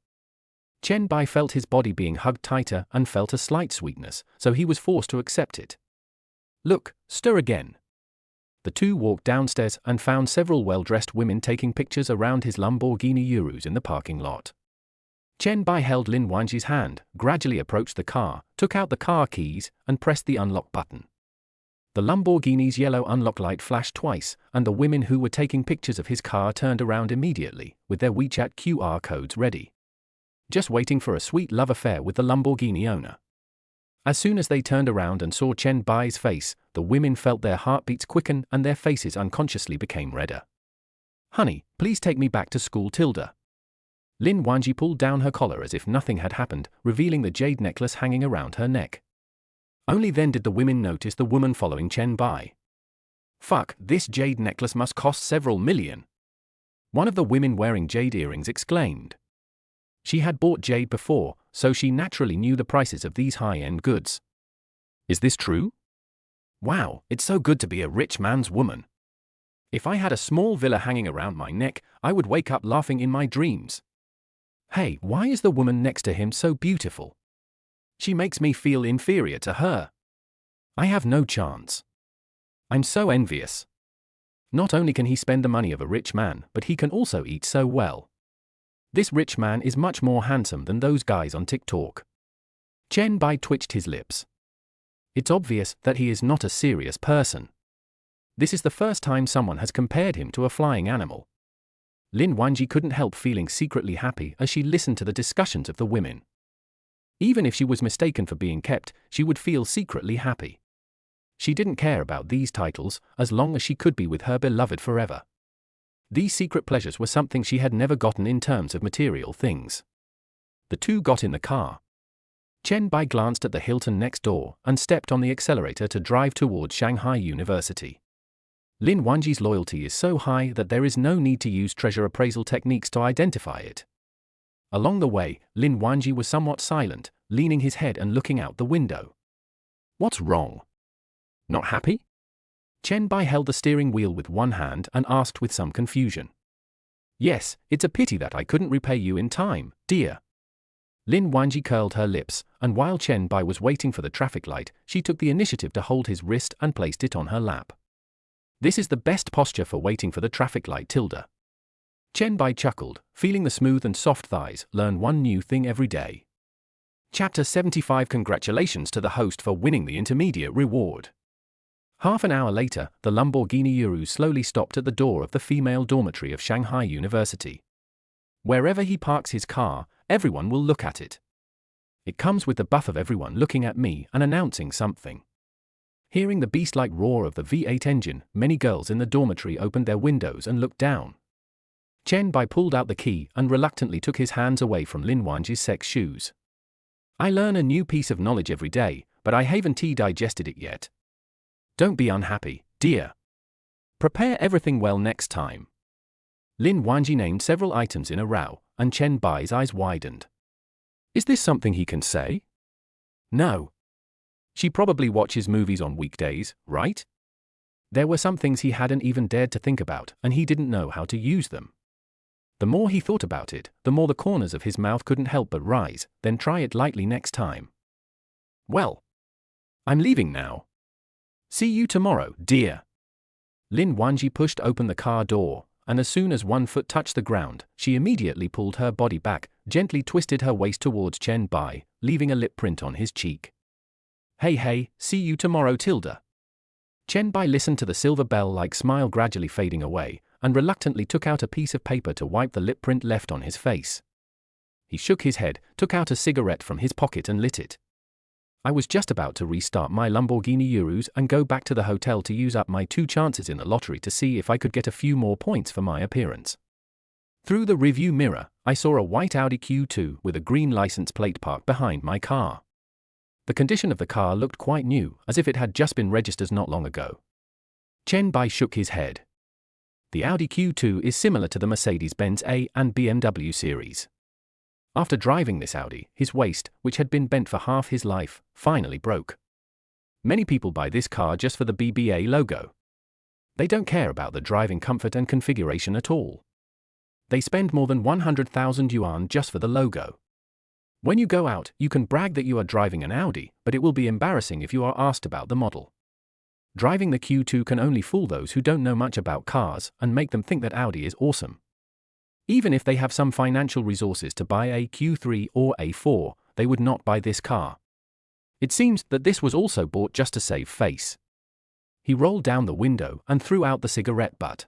Chen Bai felt his body being hugged tighter and felt a slight sweetness, so he was forced to accept it. Look, stir again. The two walked downstairs and found several well-dressed women taking pictures around his Lamborghini Urus in the parking lot. Chen Bai held Lin Wanji's hand, gradually approached the car, took out the car keys, and pressed the unlock button. The Lamborghini's yellow unlock light flashed twice, and the women who were taking pictures of his car turned around immediately, with their WeChat QR codes ready. Just waiting for a sweet love affair with the Lamborghini owner. As soon as they turned around and saw Chen Bai's face, the women felt their heartbeats quicken and their faces unconsciously became redder. Honey, please take me back to school, Tilda. Lin Wanji pulled down her collar as if nothing had happened, revealing the jade necklace hanging around her neck. Only then did the women notice the woman following Chen Bai. Fuck, this jade necklace must cost several million. One of the women wearing jade earrings exclaimed. She had bought jade before, so she naturally knew the prices of these high-end goods. Is this true? Wow, it's so good to be a rich man's woman. If I had a small villa hanging around my neck, I would wake up laughing in my dreams. Hey, why is the woman next to him so beautiful? She makes me feel inferior to her. I have no chance. I'm so envious. Not only can he spend the money of a rich man, but he can also eat so well. This rich man is much more handsome than those guys on TikTok. Chen Bai twitched his lips. It's obvious that he is not a serious person. This is the first time someone has compared him to a flying animal. Lin Wanji couldn't help feeling secretly happy as she listened to the discussions of the women. Even if she was mistaken for being kept, she would feel secretly happy. She didn't care about these titles, as long as she could be with her beloved forever. These secret pleasures were something she had never gotten in terms of material things. The two got in the car. Chen Bai glanced at the Hilton next door and stepped on the accelerator to drive towards Shanghai University. Lin Wanji's loyalty is so high that there is no need to use treasure appraisal techniques to identify it. Along the way, Lin Wanji was somewhat silent, leaning his head and looking out the window. What's wrong? Not happy? Chen Bai held the steering wheel with one hand and asked with some confusion. Yes, it's a pity that I couldn't repay you in time, dear. Lin Wanji curled her lips, and while Chen Bai was waiting for the traffic light, she took the initiative to hold his wrist and placed it on her lap. This is the best posture for waiting for the traffic light, Tilda. Chen Bai chuckled, feeling the smooth and soft thighs. Learn one new thing every day. Chapter 75. Congratulations to the host for winning the intermediate reward. Half an hour later, the Lamborghini Urus slowly stopped at the door of the female dormitory of Shanghai University. Wherever he parks his car, everyone will look at it. It comes with the buff of everyone looking at me and announcing something. Hearing the beast-like roar of the V8 engine, many girls in the dormitory opened their windows and looked down. Chen Bai pulled out the key and reluctantly took his hands away from Lin Wanji's sex shoes. I learn a new piece of knowledge every day, but I haven't digested it yet. Don't be unhappy, dear. Prepare everything well next time. Lin Wanji named several items in a row, and Chen Bai's eyes widened. Is this something he can say? No. She probably watches movies on weekdays, right? There were some things he hadn't even dared to think about, and he didn't know how to use them. The more he thought about it, the more the corners of his mouth couldn't help but rise. Then try it lightly next time. Well, I'm leaving now. See you tomorrow, dear. Lin Wanji pushed open the car door, and as soon as one foot touched the ground, she immediately pulled her body back, gently twisted her waist towards Chen Bai, leaving a lip print on his cheek. Hey, see you tomorrow, Tilda. Chen Bai listened to the silver bell-like smile gradually fading away, and reluctantly took out a piece of paper to wipe the lip print left on his face. He shook his head, took out a cigarette from his pocket and lit it. I was just about to restart my Lamborghini Urus and go back to the hotel to use up my 2 chances in the lottery to see if I could get a few more points for my appearance. Through the review mirror, I saw a white Audi Q2 with a green license plate parked behind my car. The condition of the car looked quite new, as if it had just been registered not long ago. Chen Bai shook his head. The Audi Q2 is similar to the Mercedes-Benz A and BMW series. After driving this Audi, his waist, which had been bent for half his life, finally broke. Many people buy this car just for the BBA logo. They don't care about the driving comfort and configuration at all. They spend more than 100,000 yuan just for the logo. When you go out, you can brag that you are driving an Audi, but it will be embarrassing if you are asked about the model. Driving the Q2 can only fool those who don't know much about cars and make them think that Audi is awesome. Even if they have some financial resources to buy a Q3 or A4, they would not buy this car. It seems that this was also bought just to save face. He rolled down the window and threw out the cigarette butt.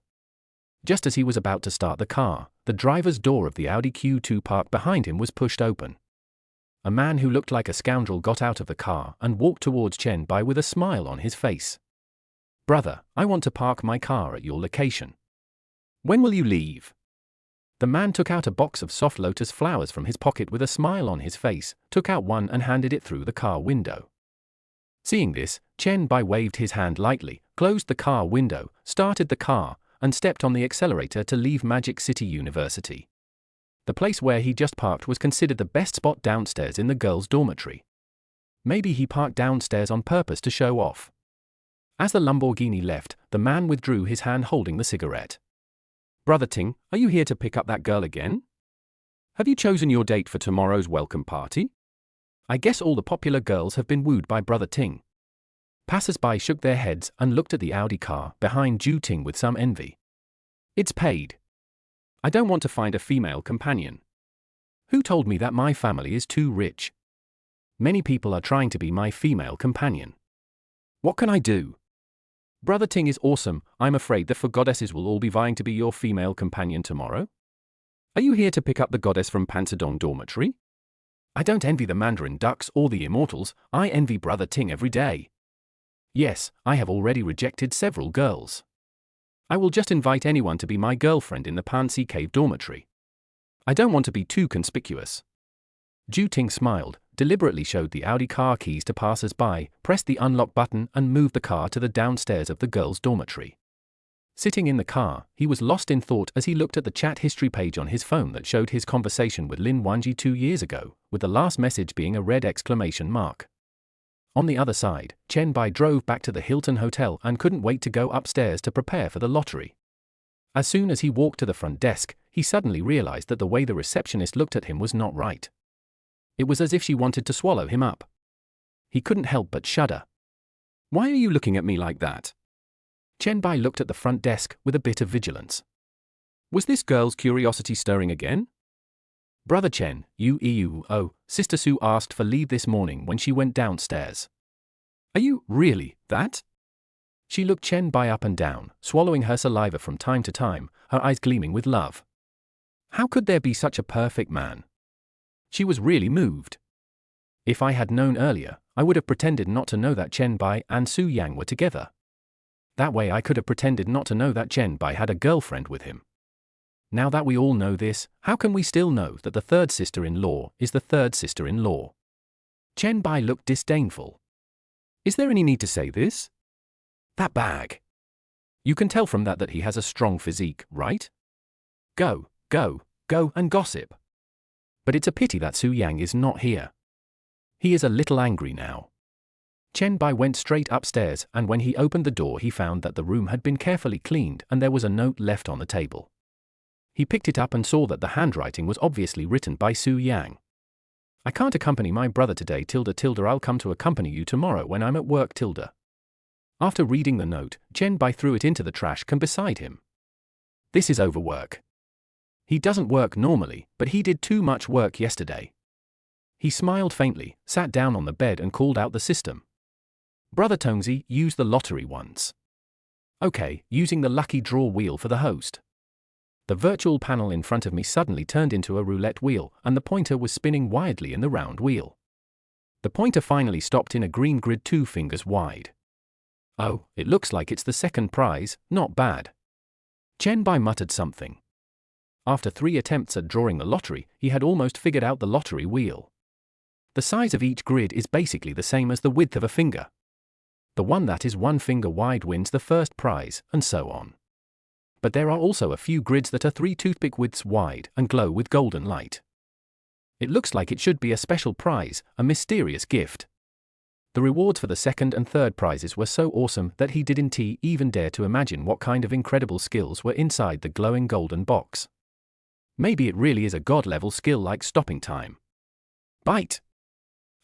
Just as he was about to start the car, the driver's door of the Audi Q2 parked behind him was pushed open. A man who looked like a scoundrel got out of the car and walked towards Chen Bai with a smile on his face. Brother, I want to park my car at your location. When will you leave? The man took out a box of soft lotus flowers from his pocket with a smile on his face, took out one and handed it through the car window. Seeing this, Chen Bai waved his hand lightly, closed the car window, started the car, and stepped on the accelerator to leave Magic City University. The place where he just parked was considered the best spot downstairs in the girls' dormitory. Maybe he parked downstairs on purpose to show off. As the Lamborghini left, the man withdrew his hand holding the cigarette. Brother Ting, are you here to pick up that girl again? Have you chosen your date for tomorrow's welcome party? I guess all the popular girls have been wooed by Brother Ting. Passers-by shook their heads and looked at the Audi car behind Ju Ting with some envy. It's paid. I don't want to find a female companion. Who told me that my family is too rich? Many people are trying to be my female companion. What can I do? Brother Ting is awesome. I'm afraid the 4 goddesses will all be vying to be your female companion tomorrow. Are you here to pick up the goddess from Pansadong Dormitory? I don't envy the Mandarin ducks or the immortals, I envy Brother Ting every day. Yes, I have already rejected several girls. I will just invite anyone to be my girlfriend in the Pansy Cave dormitory. I don't want to be too conspicuous. Ju Ting smiled, deliberately showed the Audi car keys to passers-by, pressed the unlock button and moved the car to the downstairs of the girls' dormitory. Sitting in the car, he was lost in thought as he looked at the chat history page on his phone that showed his conversation with Lin Wanji 2 years ago, with the last message being a red exclamation mark. On the other side, Chen Bai drove back to the Hilton Hotel and couldn't wait to go upstairs to prepare for the lottery. As soon as he walked to the front desk, he suddenly realized that the way the receptionist looked at him was not right. It was as if she wanted to swallow him up. He couldn't help but shudder. Why are you looking at me like that? Chen Bai looked at the front desk with a bit of vigilance. Was this girl's curiosity stirring again? Brother Chen, Sister Su asked for leave this morning when she went downstairs. Are you really that? She looked Chen Bai up and down, swallowing her saliva from time to time, her eyes gleaming with love. How could there be such a perfect man? She was really moved. If I had known earlier, I would have pretended not to know that Chen Bai and Su Yang were together. That way I could have pretended not to know that Chen Bai had a girlfriend with him. Now that we all know this, how can we still know that the third sister-in-law is the third sister-in-law? Chen Bai looked disdainful. Is there any need to say this? That bag. You can tell from that he has a strong physique, right? Go and gossip. But it's a pity that Su Yang is not here. He is a little angry now. Chen Bai went straight upstairs, and when he opened the door he found that the room had been carefully cleaned and there was a note left on the table. He picked it up and saw that the handwriting was obviously written by Su Yang. I can't accompany my brother today, I'll come to accompany you tomorrow when I'm at work, . After reading the note, Chen Bai threw it into the trash can beside him. This is overwork. He doesn't work normally, but he did too much work yesterday. He smiled faintly, sat down on the bed and called out the system. Brother Tongzi, use the lottery once. Okay, using the lucky draw wheel for the host. The virtual panel in front of me suddenly turned into a roulette wheel, and the pointer was spinning wildly in the round wheel. The pointer finally stopped in a green grid 2 fingers wide. Oh, it looks like it's the second prize, not bad. Chen Bai muttered something. After 3 attempts at drawing the lottery, he had almost figured out the lottery wheel. The size of each grid is basically the same as the width of a finger. The one that is 1 finger wide wins the first prize, and so on. But there are also a few grids that are 3 toothpick widths wide and glow with golden light. It looks like it should be a special prize, a mysterious gift. The rewards for the second and third prizes were so awesome that he didn't even dare to imagine what kind of incredible skills were inside the glowing golden box. Maybe it really is a god-level skill like stopping time. Bite!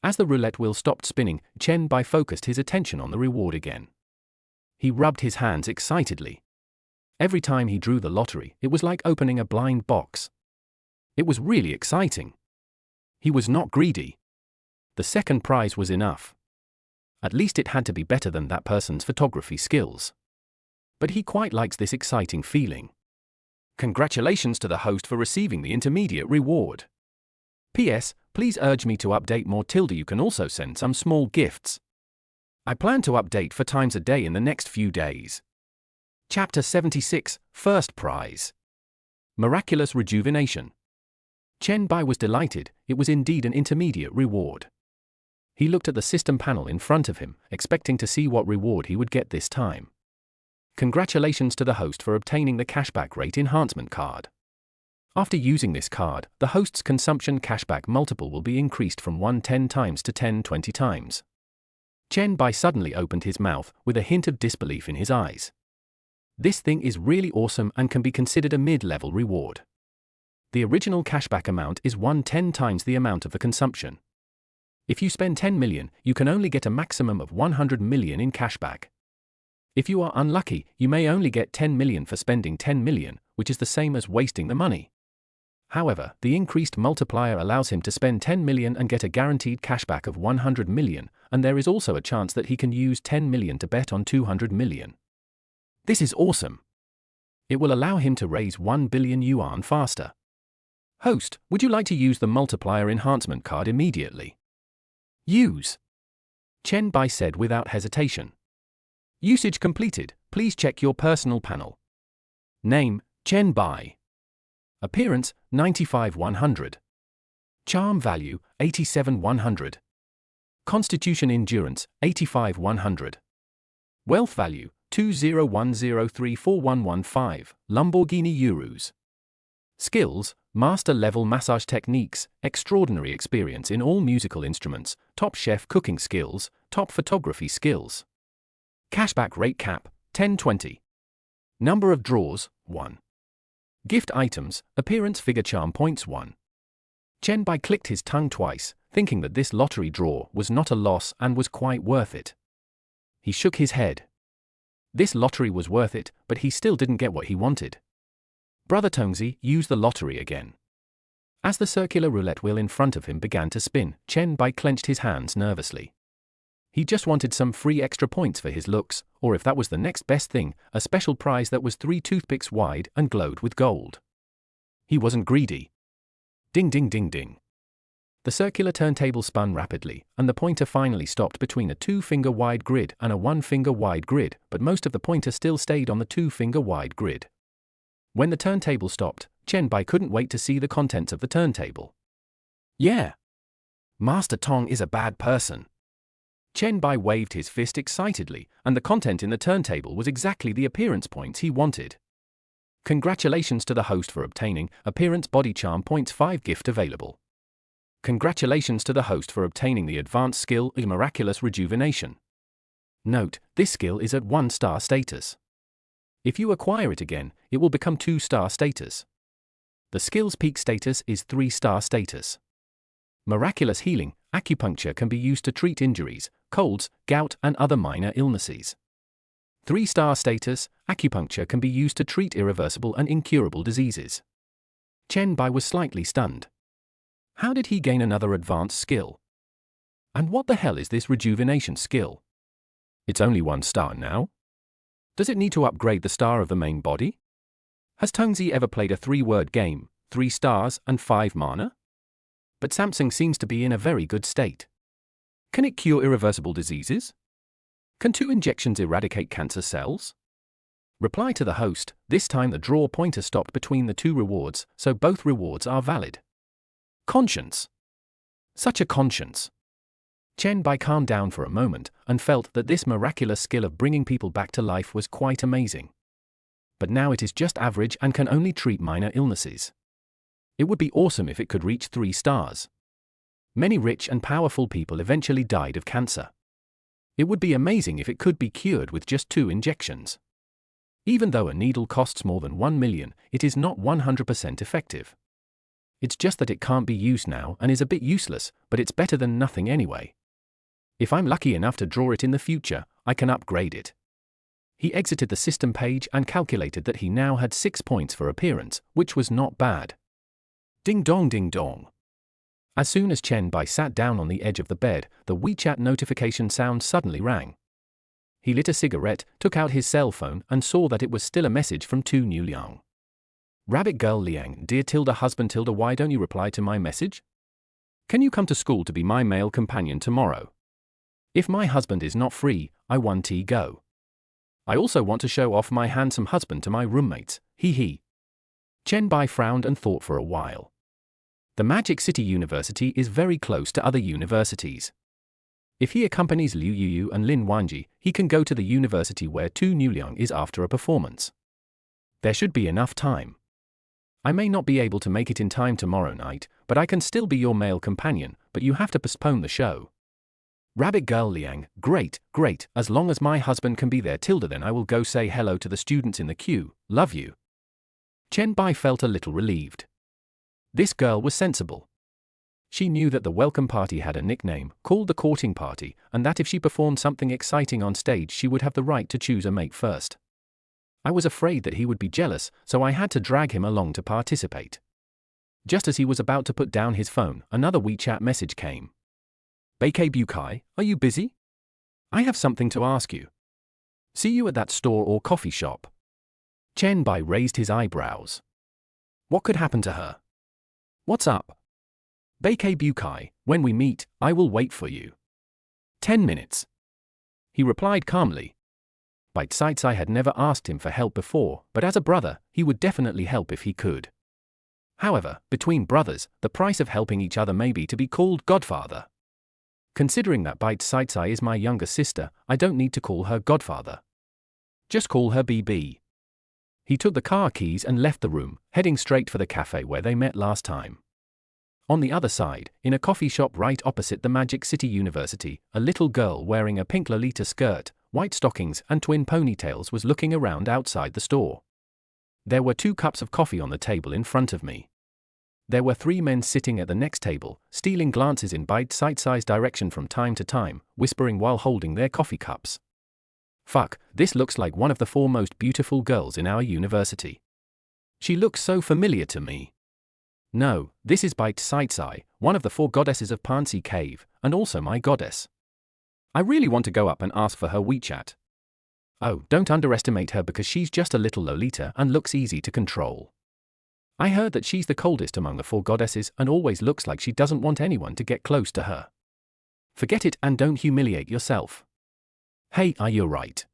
As the roulette wheel stopped spinning, Chen Bai focused his attention on the reward again. He rubbed his hands excitedly. Every time he drew the lottery, it was like opening a blind box. It was really exciting. He was not greedy. The second prize was enough. At least it had to be better than that person's photography skills. But he quite likes this exciting feeling. Congratulations to the host for receiving the intermediate reward. P.S. Please urge me to update more. You can also send some small gifts. I plan to update 4 times a day in the next few days. Chapter 76, First Prize. Miraculous Rejuvenation. Chen Bai was delighted, it was indeed an intermediate reward. He looked at the system panel in front of him, expecting to see what reward he would get this time. Congratulations to the host for obtaining the cashback rate enhancement card. After using this card, the host's consumption cashback multiple will be increased from 110 times to 1020 times. Chen Bai suddenly opened his mouth, with a hint of disbelief in his eyes. This thing is really awesome and can be considered a mid-level reward. The original cashback amount is 110 times the amount of the consumption. If you spend 10 million, you can only get a maximum of 100 million in cashback. If you are unlucky, you may only get 10 million for spending 10 million, which is the same as wasting the money. However, the increased multiplier allows him to spend 10 million and get a guaranteed cashback of 100 million, and there is also a chance that he can use 10 million to bet on 200 million. This is awesome. It will allow him to raise 1 billion yuan faster. Host, would you like to use the multiplier enhancement card immediately? Use. Chen Bai said without hesitation. Usage completed, please check your personal panel. Name, Chen Bai. Appearance, 95-100. Charm value, 87-100. Constitution endurance, 85-100. Wealth value, 2010341115, Lamborghini Euros. Skills, master level massage techniques, extraordinary experience in all musical instruments, top chef cooking skills, top photography skills. Cashback rate cap, 10-20. Number of draws, 1. Gift items, appearance figure charm points 1. Chen Bai clicked his tongue twice, thinking that this lottery draw was not a loss and was quite worth it. He shook his head. This lottery was worth it, but he still didn't get what he wanted. Brother Tongzi used the lottery again. As the circular roulette wheel in front of him began to spin, Chen Bai clenched his hands nervously. He just wanted some free extra points for his looks, or if that was the next best thing, a special prize that was 3 toothpicks wide and glowed with gold. He wasn't greedy. Ding ding ding ding. The circular turntable spun rapidly, and the pointer finally stopped between a 2-finger wide grid and a 1-finger wide grid, but most of the pointer still stayed on the 2-finger wide grid. When the turntable stopped, Chen Bai couldn't wait to see the contents of the turntable. Yeah. Master Tong is a bad person. Chen Bai waved his fist excitedly, and the content in the turntable was exactly the appearance points he wanted. Congratulations to the host for obtaining Appearance Body Charm Points 5 gift available. Congratulations to the host for obtaining the advanced skill Miraculous Rejuvenation. Note, this skill is at 1-star status. If you acquire it again, it will become 2-star status. The skill's peak status is 3-star status. Miraculous Healing, acupuncture can be used to treat injuries, colds, gout and other minor illnesses. 3-star status, acupuncture can be used to treat irreversible and incurable diseases. Chen Bai was slightly stunned. How did he gain another advanced skill? And what the hell is this rejuvenation skill? It's only 1 star now? Does it need to upgrade the star of the main body? Has Tongzi ever played a 3-word game, 3 stars and 5 mana? But Samsung seems to be in a very good state. Can it cure irreversible diseases? Can 2 injections eradicate cancer cells? Reply to the host, this time the draw pointer stopped between the 2 rewards, so both rewards are valid. Conscience. Such a conscience. Chen Bai calmed down for a moment and felt that this miraculous skill of bringing people back to life was quite amazing. But now it is just average and can only treat minor illnesses. It would be awesome if it could reach 3 stars. Many rich and powerful people eventually died of cancer. It would be amazing if it could be cured with just 2 injections. Even though a needle costs more than 1 million, it is not 100% effective. It's just that it can't be used now and is a bit useless, but it's better than nothing anyway. If I'm lucky enough to draw it in the future, I can upgrade it. He exited the system page and calculated that he now had 6 points for appearance, which was not bad. Ding dong ding dong. As soon as Chen Bai sat down on the edge of the bed, the WeChat notification sound suddenly rang. He lit a cigarette, took out his cell phone and saw that it was still a message from Tu New Liang. Rabbit Girl Liang, dear husband why don't you reply to my message? Can you come to school to be my male companion tomorrow? If my husband is not free, I want to go. I also want to show off my handsome husband to my roommates, hee. Chen Bai frowned and thought for a while. The Magic City University is very close to other universities. If he accompanies Liu Yuyu and Lin Wanji, he can go to the university where Tu Niuliang is after a performance. There should be enough time. I may not be able to make it in time tomorrow night, but I can still be your male companion, but you have to postpone the show. Rabbit Girl Liang, great, as long as my husband can be there then I will go say hello to the students in the queue, love you. Chen Bai felt a little relieved. This girl was sensible. She knew that the welcome party had a nickname, called the courting party, and that if she performed something exciting on stage she would have the right to choose a mate first. I was afraid that he would be jealous, so I had to drag him along to participate. Just as he was about to put down his phone, another WeChat message came. Beike Bukai, are you busy? I have something to ask you. See you at that store or coffee shop. Chen Bai raised his eyebrows. What could happen to her? What's up? Beike Bukai, when we meet, I will wait for you. 10 minutes. He replied calmly. Bite-Side had never asked him for help before, but as a brother, he would definitely help if he could. However, between brothers, the price of helping each other may be to be called godfather. Considering that Bite-Side is my younger sister, I don't need to call her godfather. Just call her BB. He took the car keys and left the room, heading straight for the cafe where they met last time. On the other side, in a coffee shop right opposite the Magic City University, a little girl wearing a pink Lolita skirt, white stockings and twin ponytails was looking around outside the store. There were 2 cups of coffee on the table in front of me. There were 3 men sitting at the next table, stealing glances in Bite-Side's direction from time to time, whispering while holding their coffee cups. Fuck, this looks like one of the 4 most beautiful girls in our university. She looks so familiar to me. No, this is Bite-Side, one of the 4 goddesses of Pansy Cave, and also my goddess. I really want to go up and ask for her WeChat. Oh, don't underestimate her because she's just a little Lolita and looks easy to control. I heard that she's the coldest among the 4 goddesses and always looks like she doesn't want anyone to get close to her. Forget it and don't humiliate yourself. Hey, are you right?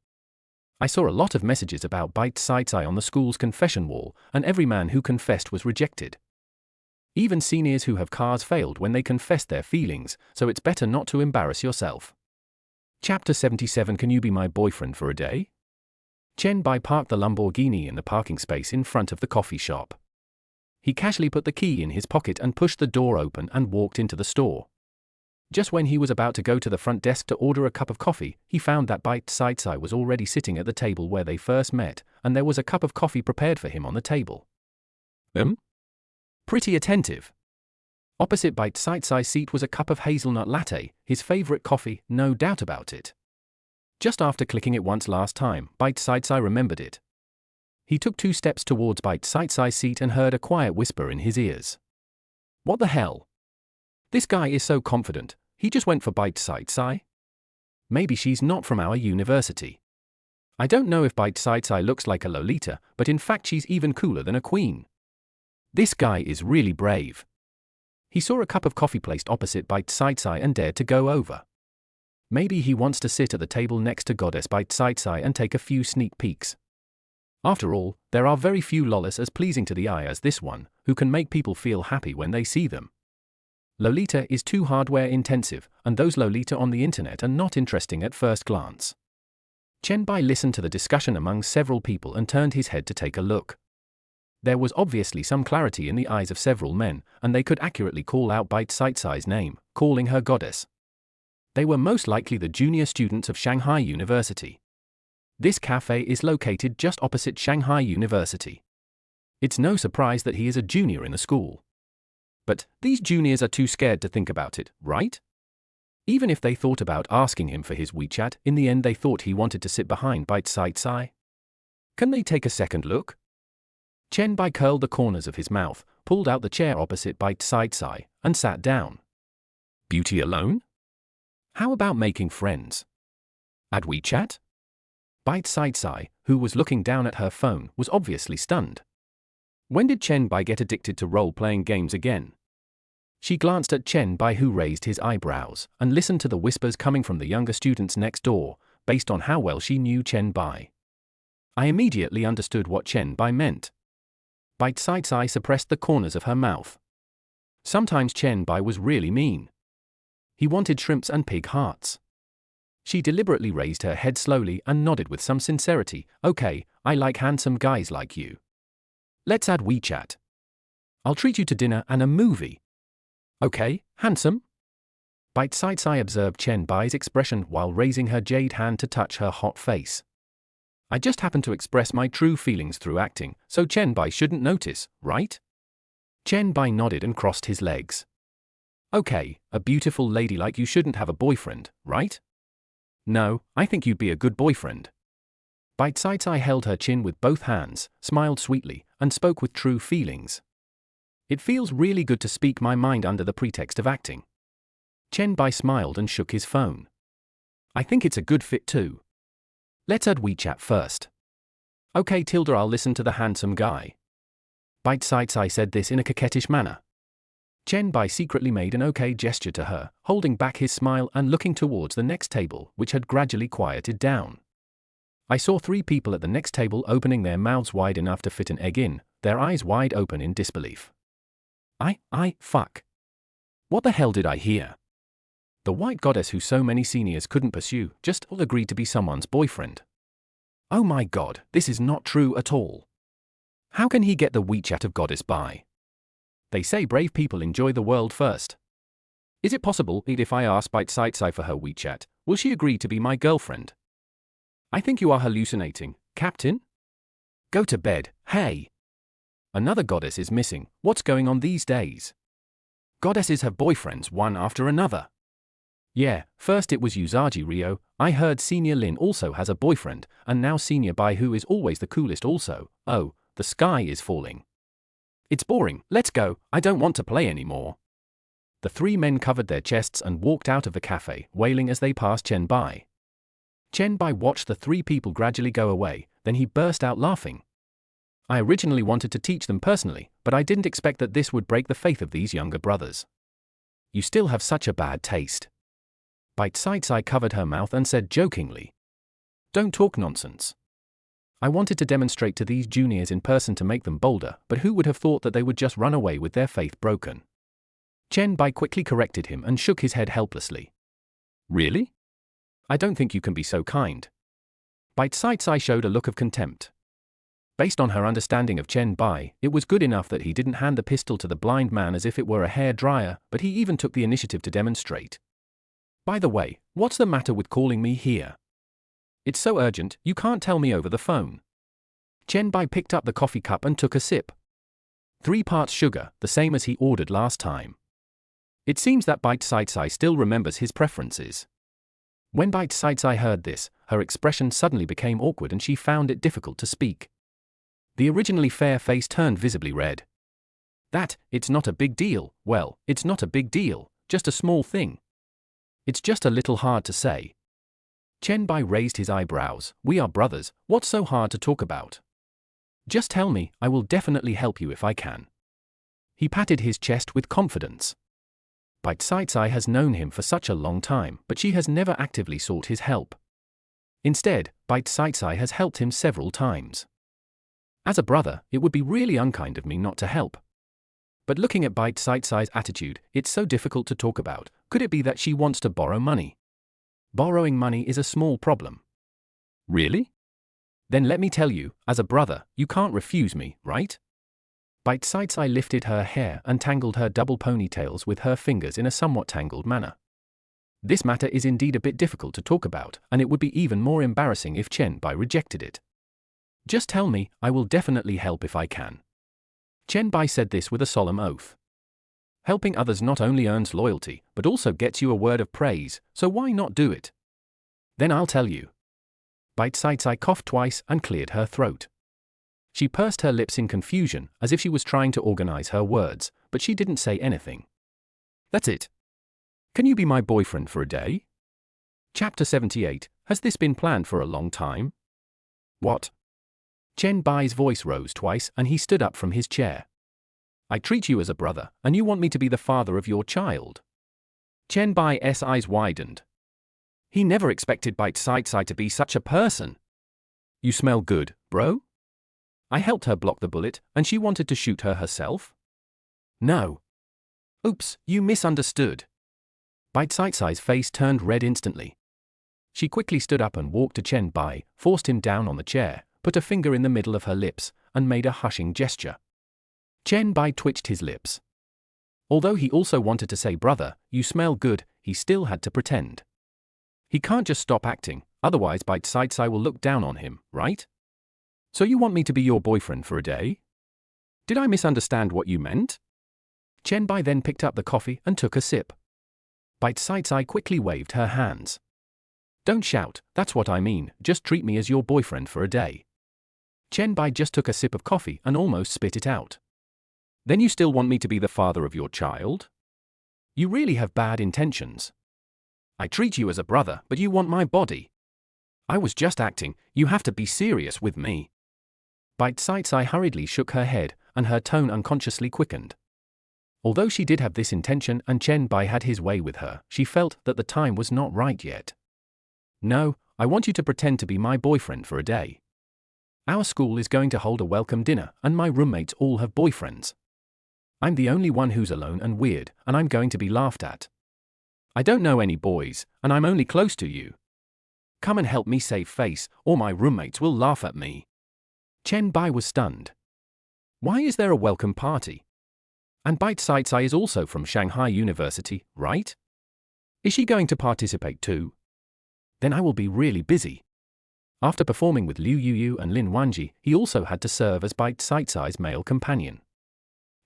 I saw a lot of messages about Bite-Side on the school's confession wall, and every man who confessed was rejected. Even seniors who have cars failed when they confessed their feelings, so it's better not to embarrass yourself. Chapter 77. Can you be my boyfriend for a day? Chen Bai parked the Lamborghini in the parking space in front of the coffee shop. He casually put the key in his pocket and pushed the door open and walked into the store. Just when he was about to go to the front desk to order a cup of coffee, he found that Bite-Side was already sitting at the table where they first met, and there was a cup of coffee prepared for him on the table. Pretty attentive. Opposite Bite-Side's seat was a cup of hazelnut latte, his favorite coffee, no doubt about it. Just after clicking it once last time, Bite-Side remembered it. He took 2 steps towards Bite-Side's seat and heard a quiet whisper in his ears. What the hell? This guy is so confident, he just went for Bite-Side? Maybe she's not from our university. I don't know if Bite-Side looks like a Lolita, but in fact she's even cooler than a queen. This guy is really brave. He saw a cup of coffee placed opposite Bite-Side and dared to go over. Maybe he wants to sit at the table next to Goddess Bite-Side and take a few sneak peeks. After all, there are very few lolas as pleasing to the eye as this one, who can make people feel happy when they see them. Lolita is too hardware intensive, and those Lolita on the internet are not interesting at first glance. Chen Bai listened to the discussion among several people and turned his head to take a look. There was obviously some clarity in the eyes of several men, and they could accurately call out Bite-Side's name, calling her goddess. They were most likely the junior students of Shanghai University. This cafe is located just opposite Shanghai University. It's no surprise that he is a junior in the school. But these juniors are too scared to think about it, right? Even if they thought about asking him for his WeChat, in the end they thought he wanted to sit behind Bite-Side. Can they take a second look? Chen Bai curled the corners of his mouth, pulled out the chair opposite Bite-Side, and sat down. Beauty alone? How about making friends? Add WeChat? Bite-Side, who was looking down at her phone, was obviously stunned. When did Chen Bai get addicted to role-playing games again? She glanced at Chen Bai, who raised his eyebrows, and listened to the whispers coming from the younger students next door, based on how well she knew Chen Bai. I immediately understood what Chen Bai meant. Bite-Side suppressed the corners of her mouth. Sometimes Chen Bai was really mean. He wanted shrimps and pig hearts. She deliberately raised her head slowly and nodded with some sincerity. Okay, I like handsome guys like you. Let's add WeChat. I'll treat you to dinner and a movie. Okay, handsome? Bite-Side observed Chen Bai's expression while raising her jade hand to touch her hot face. I just happen to express my true feelings through acting, so Chen Bai shouldn't notice, right? Chen Bai nodded and crossed his legs. Okay, a beautiful lady like you shouldn't have a boyfriend, right? No, I think you'd be a good boyfriend. Bite-Side held her chin with both hands, smiled sweetly, and spoke with true feelings. It feels really good to speak my mind under the pretext of acting. Chen Bai smiled and shook his phone. I think it's a good fit too. Let's add WeChat first. Okay, Tilda, I'll listen to the handsome guy. Bite-Side said this in a coquettish manner. Chen Bai secretly made an okay gesture to her, holding back his smile and looking towards the next table, which had gradually quieted down. I saw 3 people at the next table opening their mouths wide enough to fit an egg in, their eyes wide open in disbelief. Fuck. What the hell did I hear? The white goddess who so many seniors couldn't pursue just all agreed to be someone's boyfriend. Oh my god, this is not true at all. How can he get the WeChat of goddess by? They say brave people enjoy the world first. Is it possible that if I ask Bite Sai for her WeChat, will she agree to be my girlfriend? I think you are hallucinating, Captain. Go to bed, hey. Another goddess is missing. What's going on these days? Goddesses have boyfriends one after another. Yeah, first it was Usagi Ryo, I heard Senior Lin also has a boyfriend, and now Senior Bai who is always the coolest also. Oh, the sky is falling. It's boring, let's go, I don't want to play anymore. The 3 men covered their chests and walked out of the cafe, wailing as they passed Chen Bai. Chen Bai watched the 3 people gradually go away, then he burst out laughing. I originally wanted to teach them personally, but I didn't expect that this would break the faith of these younger brothers. You still have such a bad taste. Bite Sai covered her mouth and said jokingly. Don't talk nonsense. I wanted to demonstrate to these juniors in person to make them bolder, but who would have thought that they would just run away with their faith broken? Chen Bai quickly corrected him and shook his head helplessly. Really? I don't think you can be so kind. Bite Sai showed a look of contempt. Based on her understanding of Chen Bai, it was good enough that he didn't hand the pistol to the blind man as if it were a hair dryer, but he even took the initiative to demonstrate. By the way, what's the matter with calling me here? It's so urgent, you can't tell me over the phone. Chen Bai picked up the coffee cup and took a sip. 3 parts sugar, the same as he ordered last time. It seems that Bite Sai still remembers his preferences. When Bite Sai heard this, her expression suddenly became awkward and she found it difficult to speak. The originally fair face turned visibly red. It's not a big deal. Well, it's not a big deal, just a small thing. It's just a little hard to say. Chen Bai raised his eyebrows. We are brothers, what's so hard to talk about? Just tell me, I will definitely help you if I can. He patted his chest with confidence. Bite Sai has known him for such a long time, but she has never actively sought his help. Instead, Bite Sai has helped him several times. As a brother, it would be really unkind of me not to help. But looking at Bite Sai's attitude, it's so difficult to talk about. Could it be that she wants to borrow money? Borrowing money is a small problem. Really? Then let me tell you, as a brother, you can't refuse me, right? Bite Sai lifted her hair and tangled her double ponytails with her fingers in a somewhat tangled manner. This matter is indeed a bit difficult to talk about, and it would be even more embarrassing if Chen Bai rejected it. Just tell me, I will definitely help if I can. Chen Bai said this with a solemn oath. Helping others not only earns loyalty, but also gets you a word of praise, so why not do it? Then I'll tell you. Bite Sai coughed twice and cleared her throat. She pursed her lips in confusion, as if she was trying to organize her words, but she didn't say anything. That's it. Can you be my boyfriend for a day? Chapter 78, has this been planned for a long time? What? Chen Bai's voice rose twice and he stood up from his chair. I treat you as a brother, and you want me to be the father of your child. Chen Bai's eyes widened. He never expected Bite Sai to be such a person. You smell good, bro? I helped her block the bullet, and she wanted to shoot her herself? No. Oops, you misunderstood. Bite Sai's face turned red instantly. She quickly stood up and walked to Chen Bai, forced him down on the chair, put a finger in the middle of her lips, and made a hushing gesture. Chen Bai twitched his lips. Although he also wanted to say brother, you smell good, he still had to pretend. He can't just stop acting, otherwise Bite Sai will look down on him, right? So you want me to be your boyfriend for a day? Did I misunderstand what you meant? Chen Bai then picked up the coffee and took a sip. Bite Sai quickly waved her hands. Don't shout, that's what I mean, just treat me as your boyfriend for a day. Chen Bai just took a sip of coffee and almost spit it out. Then you still want me to be the father of your child? You really have bad intentions. I treat you as a brother, but you want my body. I was just acting, you have to be serious with me. Bite Sai hurriedly shook her head, and her tone unconsciously quickened. Although she did have this intention and Chen Bai had his way with her, she felt that the time was not right yet. No, I want you to pretend to be my boyfriend for a day. Our school is going to hold a welcome dinner, and my roommates all have boyfriends. I'm the only one who's alone and weird, and I'm going to be laughed at. I don't know any boys, and I'm only close to you. Come and help me save face, or my roommates will laugh at me. Chen Bai was stunned. Why is there a welcome party? And Bai Caicai is also from Shanghai University, right? Is she going to participate too? Then I will be really busy. After performing with Liu Yuyu and Lin Wanji, he also had to serve as Bai Caicai's male companion.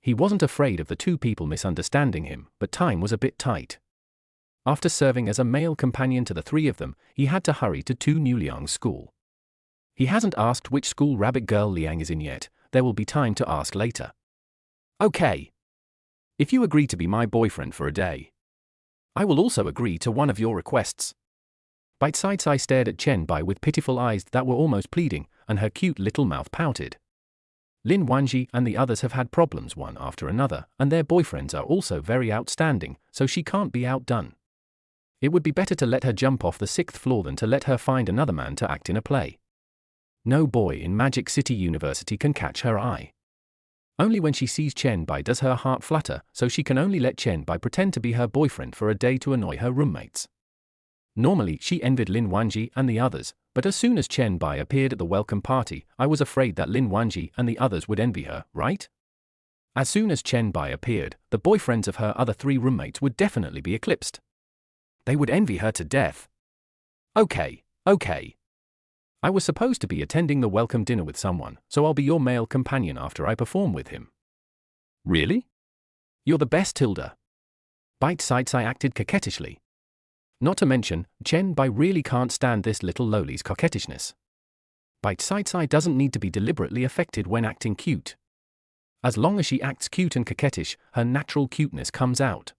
He wasn't afraid of the two people misunderstanding him, but time was a bit tight. After serving as a male companion to the three of them, he had to hurry to Tu Nuliang's school. He hasn't asked which school rabbit girl Liang is in yet. There will be time to ask later. Okay. If you agree to be my boyfriend for a day, I will also agree to one of your requests. Bai Caicai stared at Chen Bai with pitiful eyes that were almost pleading, and her cute little mouth pouted. Lin Wanji and the others have had problems one after another, and their boyfriends are also very outstanding, so she can't be outdone. It would be better to let her jump off the 6th floor than to let her find another man to act in a play. No boy in Magic City University can catch her eye. Only when she sees Chen Bai does her heart flutter, so she can only let Chen Bai pretend to be her boyfriend for a day to annoy her roommates. Normally, she envied Lin Wanji and the others, but as soon as Chen Bai appeared at the welcome party, I was afraid that Lin Wanji and the others would envy her, right? As soon as Chen Bai appeared, the boyfriends of her other 3 roommates would definitely be eclipsed. They would envy her to death. Okay. I was supposed to be attending the welcome dinner with someone, so I'll be your male companion after I perform with him. Really? You're the best, Tilda. Bai Caicai acted coquettishly. Not to mention, Chen Bai really can't stand this little loli's coquettishness. Bai Caicai doesn't need to be deliberately affected when acting cute. As long as she acts cute and coquettish, her natural cuteness comes out.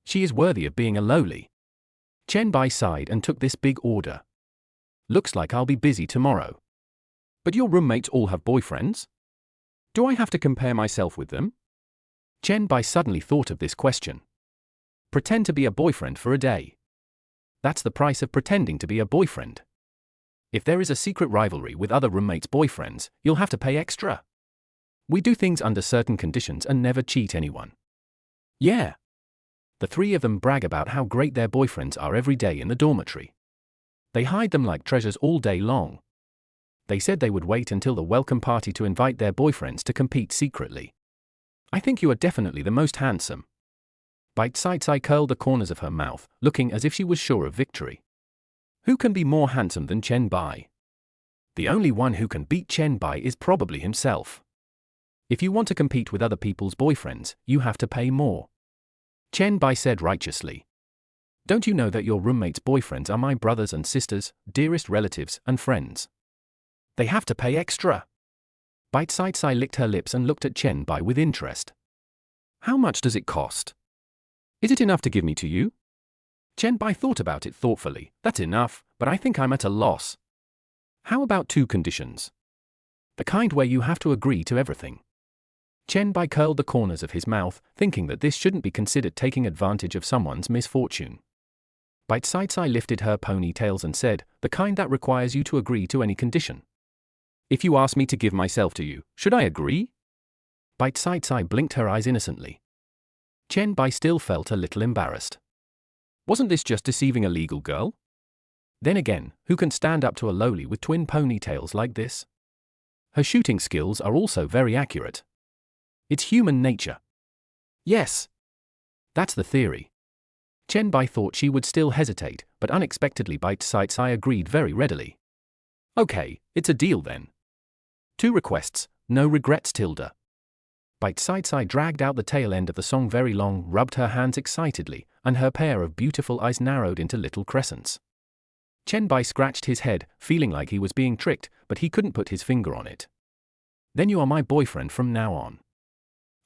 She is worthy of being a loli. Chen Bai sighed and took this big order. Looks like I'll be busy tomorrow. But your roommates all have boyfriends? Do I have to compare myself with them? Chen Bai suddenly thought of this question. Pretend to be a boyfriend for a day. That's the price of pretending to be a boyfriend. If there is a secret rivalry with other roommates' boyfriends, you'll have to pay extra. We do things under certain conditions and never cheat anyone. Yeah. The 3 of them brag about how great their boyfriends are every day in the dormitory. They hide them like treasures all day long. They said they would wait until the welcome party to invite their boyfriends to compete secretly. I think you are definitely the most handsome. Bai Caicai curled the corners of her mouth, looking as if she was sure of victory. Who can be more handsome than Chen Bai? The only one who can beat Chen Bai is probably himself. If you want to compete with other people's boyfriends, you have to pay more. Chen Bai said righteously. Don't you know that your roommates' boyfriends are my brothers and sisters, dearest relatives and friends? They have to pay extra. Bai Caicai licked her lips and looked at Chen Bai with interest. How much does it cost? Is it enough to give me to you? Chen Bai thought about it thoughtfully. That's enough, but I think I'm at a loss. How about 2 conditions? The kind where you have to agree to everything. Chen Bai curled the corners of his mouth, thinking that this shouldn't be considered taking advantage of someone's misfortune. Bai Caicai lifted her ponytails and said, the kind that requires you to agree to any condition. If you ask me to give myself to you, should I agree? Bai Caicai blinked her eyes innocently. Chen Bai still felt a little embarrassed. Wasn't this just deceiving a legal girl? Then again, who can stand up to a loli with twin ponytails like this? Her shooting skills are also very accurate. It's human nature. Yes. That's the theory. Chen Bai thought she would still hesitate, but unexpectedly Bai Caicai agreed very readily. Okay, it's a deal then. 2 requests, no regrets, Tilda. Bai Caicai dragged out the tail end of the song very long, rubbed her hands excitedly, and her pair of beautiful eyes narrowed into little crescents. Chen Bai scratched his head, feeling like he was being tricked, but he couldn't put his finger on it. Then you are my boyfriend from now on.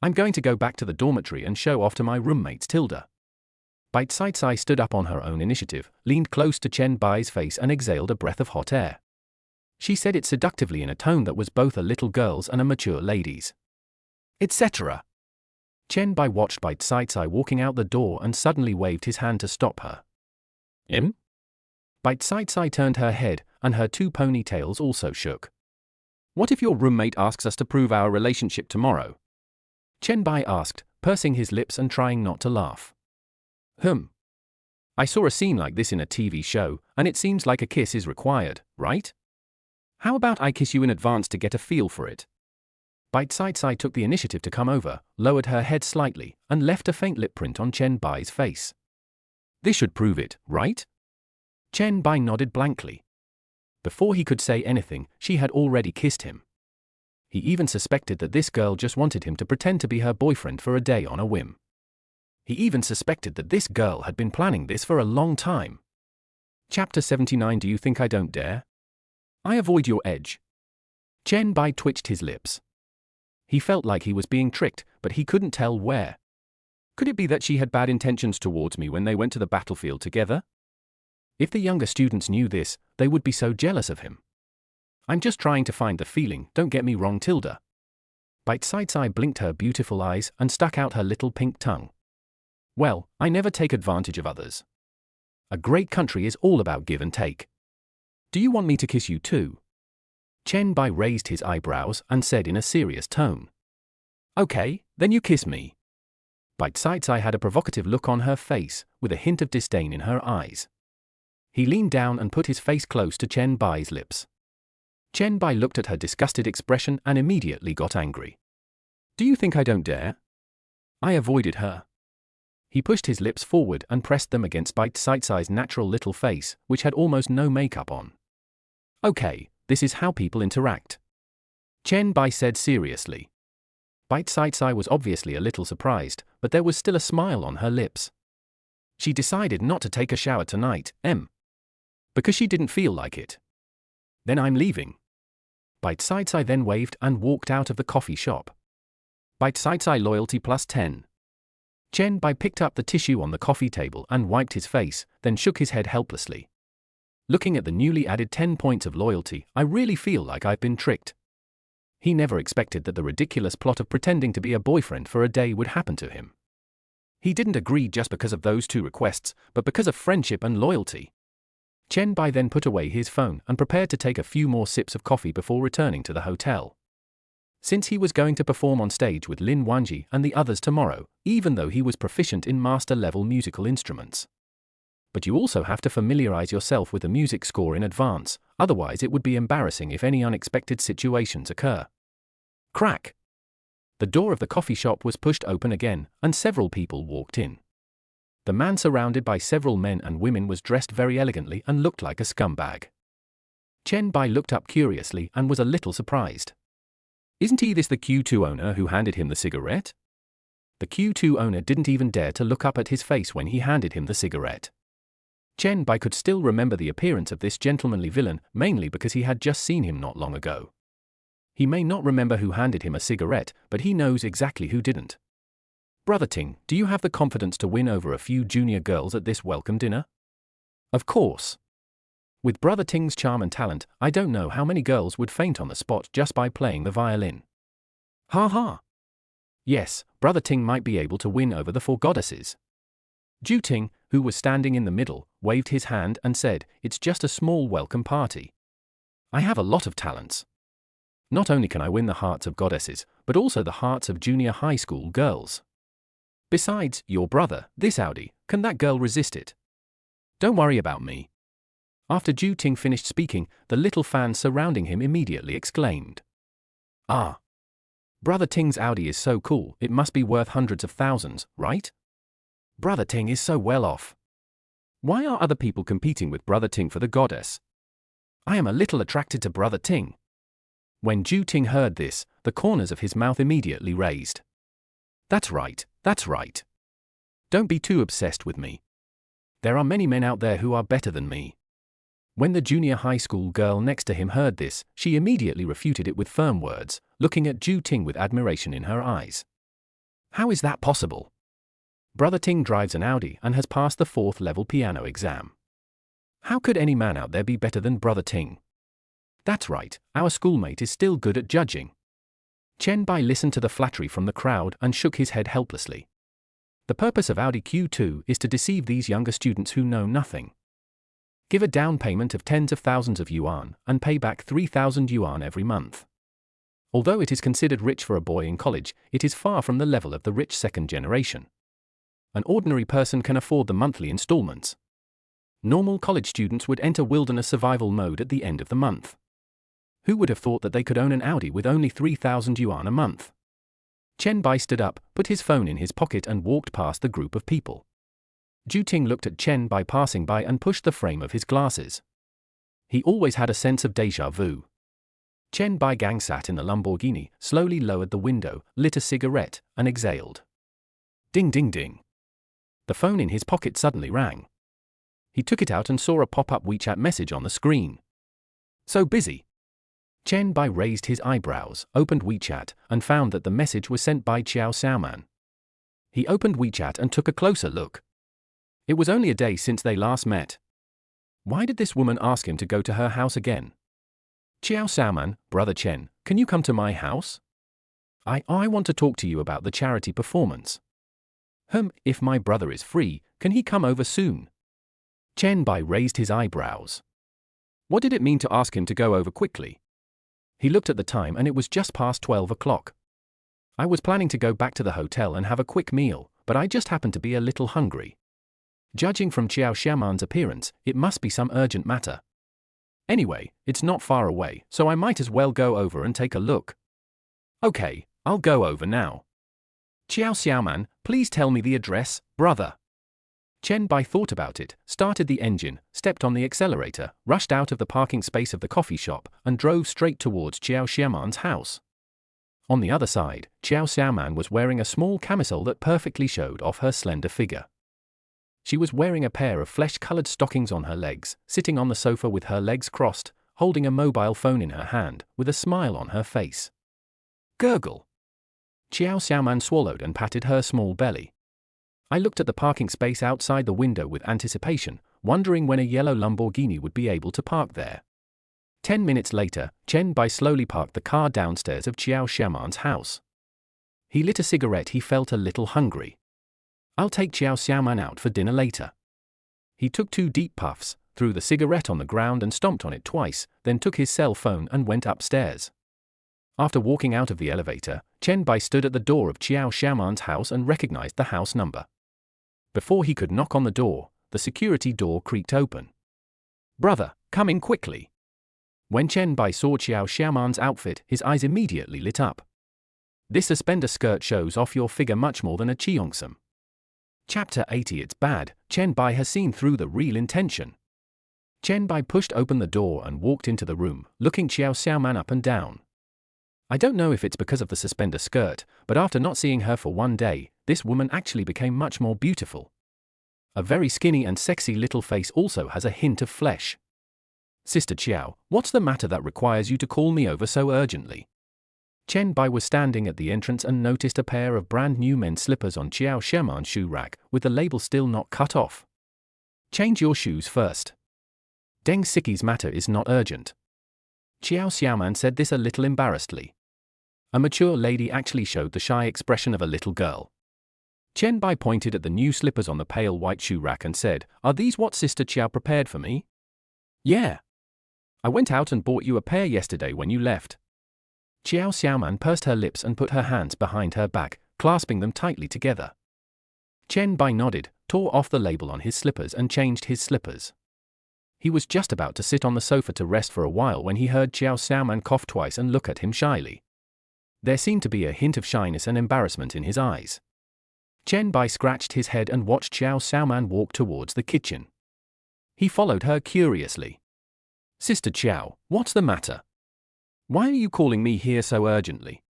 I'm going to go back to the dormitory and show off to my roommates, Tilda. Bai Caicai stood up on her own initiative, leaned close to Chen Bai's face and exhaled a breath of hot air. She said it seductively in a tone that was both a little girl's and a mature lady's. Etc. Chen Bai watched Bai Caicai walking out the door and suddenly waved his hand to stop her. Bite Sai turned her head, and her two ponytails also shook. What if your roommate asks us to prove our relationship tomorrow? Chen Bai asked, pursing his lips and trying not to laugh. I saw a scene like this in a TV show, and it seems like a kiss is required, right? How about I kiss you in advance to get a feel for it? Bite Sai took the initiative to come over, lowered her head slightly, and left a faint lip print on Chen Bai's face. This should prove it, right? Chen Bai nodded blankly. Before he could say anything, she had already kissed him. He even suspected that this girl just wanted him to pretend to be her boyfriend for a day on a whim. He even suspected that this girl had been planning this for a long time. Chapter 79. Do you think I don't dare? I avoid your edge. Chen Bai twitched his lips. He felt like he was being tricked, but he couldn't tell where. Could it be that she had bad intentions towards me when they went to the battlefield together? If the younger students knew this, they would be so jealous of him. I'm just trying to find the feeling, don't get me wrong, Tilda. Bite Sai blinked her beautiful eyes and stuck out her little pink tongue. Well, I never take advantage of others. A great country is all about give and take. Do you want me to kiss you too? Chen Bai raised his eyebrows and said in a serious tone. Okay, then you kiss me. Bite Sai had a provocative look on her face, with a hint of disdain in her eyes. He leaned down and put his face close to Chen Bai's lips. Chen Bai looked at her disgusted expression and immediately got angry. Do you think I don't dare? I avoided her. He pushed his lips forward and pressed them against Bite Sai's natural little face, which had almost no makeup on. Okay, this is how people interact, Chen Bai said seriously. Bite Sai was obviously a little surprised, but there was still a smile on her lips. She decided not to take a shower tonight, because she didn't feel like it. Then I'm leaving. Bite Sai then waved and walked out of the coffee shop. Bite Sai loyalty plus 10. Chen Bai picked up the tissue on the coffee table and wiped his face, then shook his head helplessly. Looking at the newly added 10 points of loyalty, I really feel like I've been tricked. He never expected that the ridiculous plot of pretending to be a boyfriend for a day would happen to him. He didn't agree just because of those two requests, but because of friendship and loyalty. Chen Bai then put away his phone and prepared to take a few more sips of coffee before returning to the hotel. Since he was going to perform on stage with Lin Wanji and the others tomorrow, even though he was proficient in master-level musical instruments. But you also have to familiarize yourself with the music score in advance, otherwise it would be embarrassing if any unexpected situations occur. Crack! The door of the coffee shop was pushed open again, and several people walked in. The man, surrounded by several men and women, was dressed very elegantly and looked like a scumbag. Chen Bai looked up curiously and was a little surprised. Isn't he the Q2 owner who handed him the cigarette? The Q2 owner didn't even dare to look up at his face when he handed him the cigarette. Chen Bai could still remember the appearance of this gentlemanly villain, mainly because he had just seen him not long ago. He may not remember who handed him a cigarette, but he knows exactly who didn't. Brother Ting, do you have the confidence to win over a few junior girls at this welcome dinner? Of course. With Brother Ting's charm and talent, I don't know how many girls would faint on the spot just by playing the violin. Ha ha. Yes, Brother Ting might be able to win over the 4 goddesses. Ju Ting, who was standing in the middle, waved his hand and said, "It's just a small welcome party. I have a lot of talents. Not only can I win the hearts of goddesses, but also the hearts of junior high school girls. Besides, your brother, this Audi, can that girl resist it? Don't worry about me." After Ju Ting finished speaking, the little fans surrounding him immediately exclaimed, "Ah! Brother Ting's Audi is so cool, it must be worth hundreds of thousands, right? Brother Ting is so well off. Why are other people competing with Brother Ting for the goddess? I am a little attracted to Brother Ting." When Ju Ting heard this, the corners of his mouth immediately raised. That's right, that's right. Don't be too obsessed with me. There are many men out there who are better than me. When the junior high school girl next to him heard this, she immediately refuted it with firm words, looking at Ju Ting with admiration in her eyes. How is that possible? Brother Ting drives an Audi and has passed the 4th level piano exam. How could any man out there be better than Brother Ting? That's right, our schoolmate is still good at judging. Chen Bai listened to the flattery from the crowd and shook his head helplessly. The purpose of Audi Q2 is to deceive these younger students who know nothing. Give a down payment of tens of thousands of yuan and pay back 3,000 yuan every month. Although it is considered rich for a boy in college, it is far from the level of the rich second generation. An ordinary person can afford the monthly installments. Normal college students would enter wilderness survival mode at the end of the month. Who would have thought that they could own an Audi with only 3,000 yuan a month? Chen Bai stood up, put his phone in his pocket and walked past the group of people. Ju Ting looked at Chen Bai passing by and pushed the frame of his glasses. He always had a sense of déjà vu. Chen Bai Gang sat in the Lamborghini, slowly lowered the window, lit a cigarette, and exhaled. Ding ding ding. The phone in his pocket suddenly rang. He took it out and saw a pop-up WeChat message on the screen. So busy. Chen Bai raised his eyebrows, opened WeChat, and found that the message was sent by Qiao Xiaoman. He opened WeChat and took a closer look. It was only a day since they last met. Why did this woman ask him to go to her house again? Qiao Xiaoman, brother Chen, can you come to my house? I want to talk to you about the charity performance. If my brother is free, can he come over soon? Chen Bai raised his eyebrows. What did it mean to ask him to go over quickly? He looked at the time and it was just past 12 o'clock. I was planning to go back to the hotel and have a quick meal, but I just happened to be a little hungry. Judging from Qiao Xiaoman's appearance, it must be some urgent matter. Anyway, it's not far away, so I might as well go over and take a look. Okay, I'll go over now. Qiao Xiaoman, please tell me the address, brother. Chen Bai thought about it, started the engine, stepped on the accelerator, rushed out of the parking space of the coffee shop, and drove straight towards Qiao Xiaoman's house. On the other side, Qiao Xiaoman was wearing a small camisole that perfectly showed off her slender figure. She was wearing a pair of flesh-colored stockings on her legs, sitting on the sofa with her legs crossed, holding a mobile phone in her hand, with a smile on her face. Gurgle. Qiao Xiaoman swallowed and patted her small belly. I looked at the parking space outside the window with anticipation, wondering when a yellow Lamborghini would be able to park there. 10 minutes later, Chen Bai slowly parked the car downstairs of Qiao Xiaoman's house. He lit a cigarette. He felt a little hungry. I'll take Qiao Xiaoman out for dinner later. He took 2 deep puffs, threw the cigarette on the ground and stomped on it twice, then took his cell phone and went upstairs. After walking out of the elevator, Chen Bai stood at the door of Qiao Xiaoman's house and recognized the house number. Before he could knock on the door, the security door creaked open. Brother, come in quickly. When Chen Bai saw Qiao Xiaoman's outfit, his eyes immediately lit up. This suspender skirt shows off your figure much more than a cheongsam. Chapter 80. It's bad, Chen Bai has seen through the real intention. Chen Bai pushed open the door and walked into the room, looking Qiao Xiaoman up and down. I don't know if it's because of the suspender skirt, but after not seeing her for one day, this woman actually became much more beautiful. A very skinny and sexy little face also has a hint of flesh. Sister Qiao, what's the matter that requires you to call me over so urgently? Chen Bai was standing at the entrance and noticed a pair of brand new men's slippers on Qiao Xiaoman's shoe rack, with the label still not cut off. Change your shoes first. Deng Siki's matter is not urgent. Qiao Xiaoman said this a little embarrassedly. A mature lady actually showed the shy expression of a little girl. Chen Bai pointed at the new slippers on the pale white shoe rack and said, "Are these what Sister Qiao prepared for me?" "Yeah. I went out and bought you a pair yesterday when you left." Qiao Xiaoman pursed her lips and put her hands behind her back, clasping them tightly together. Chen Bai nodded, tore off the label on his slippers and changed his slippers. He was just about to sit on the sofa to rest for a while when he heard Qiao Xiaoman cough twice and look at him shyly. There seemed to be a hint of shyness and embarrassment in his eyes. Chen Bai scratched his head and watched Qiao Xiaoman walk towards the kitchen. He followed her curiously. "Sister Qiao, what's the matter? Why are you calling me here so urgently?"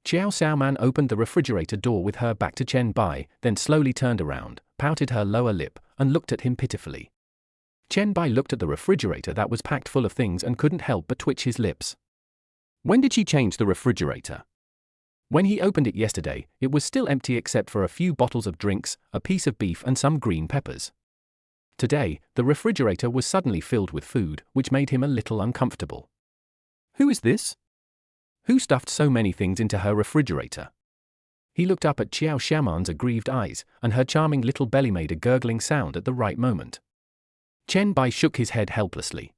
Qiao Xiaoman opened the refrigerator door with her back to Chen Bai, then slowly turned around, pouted her lower lip, and looked at him pitifully. Chen Bai looked at the refrigerator that was packed full of things and couldn't help but twitch his lips. When did she change the refrigerator? When he opened it yesterday, it was still empty except for a few bottles of drinks, a piece of beef and some green peppers. Today, the refrigerator was suddenly filled with food, which made him a little uncomfortable. Who is this? Who stuffed so many things into her refrigerator? He looked up at Qiao Xiaoman's aggrieved eyes, and her charming little belly made a gurgling sound at the right moment. Chen Bai shook his head helplessly.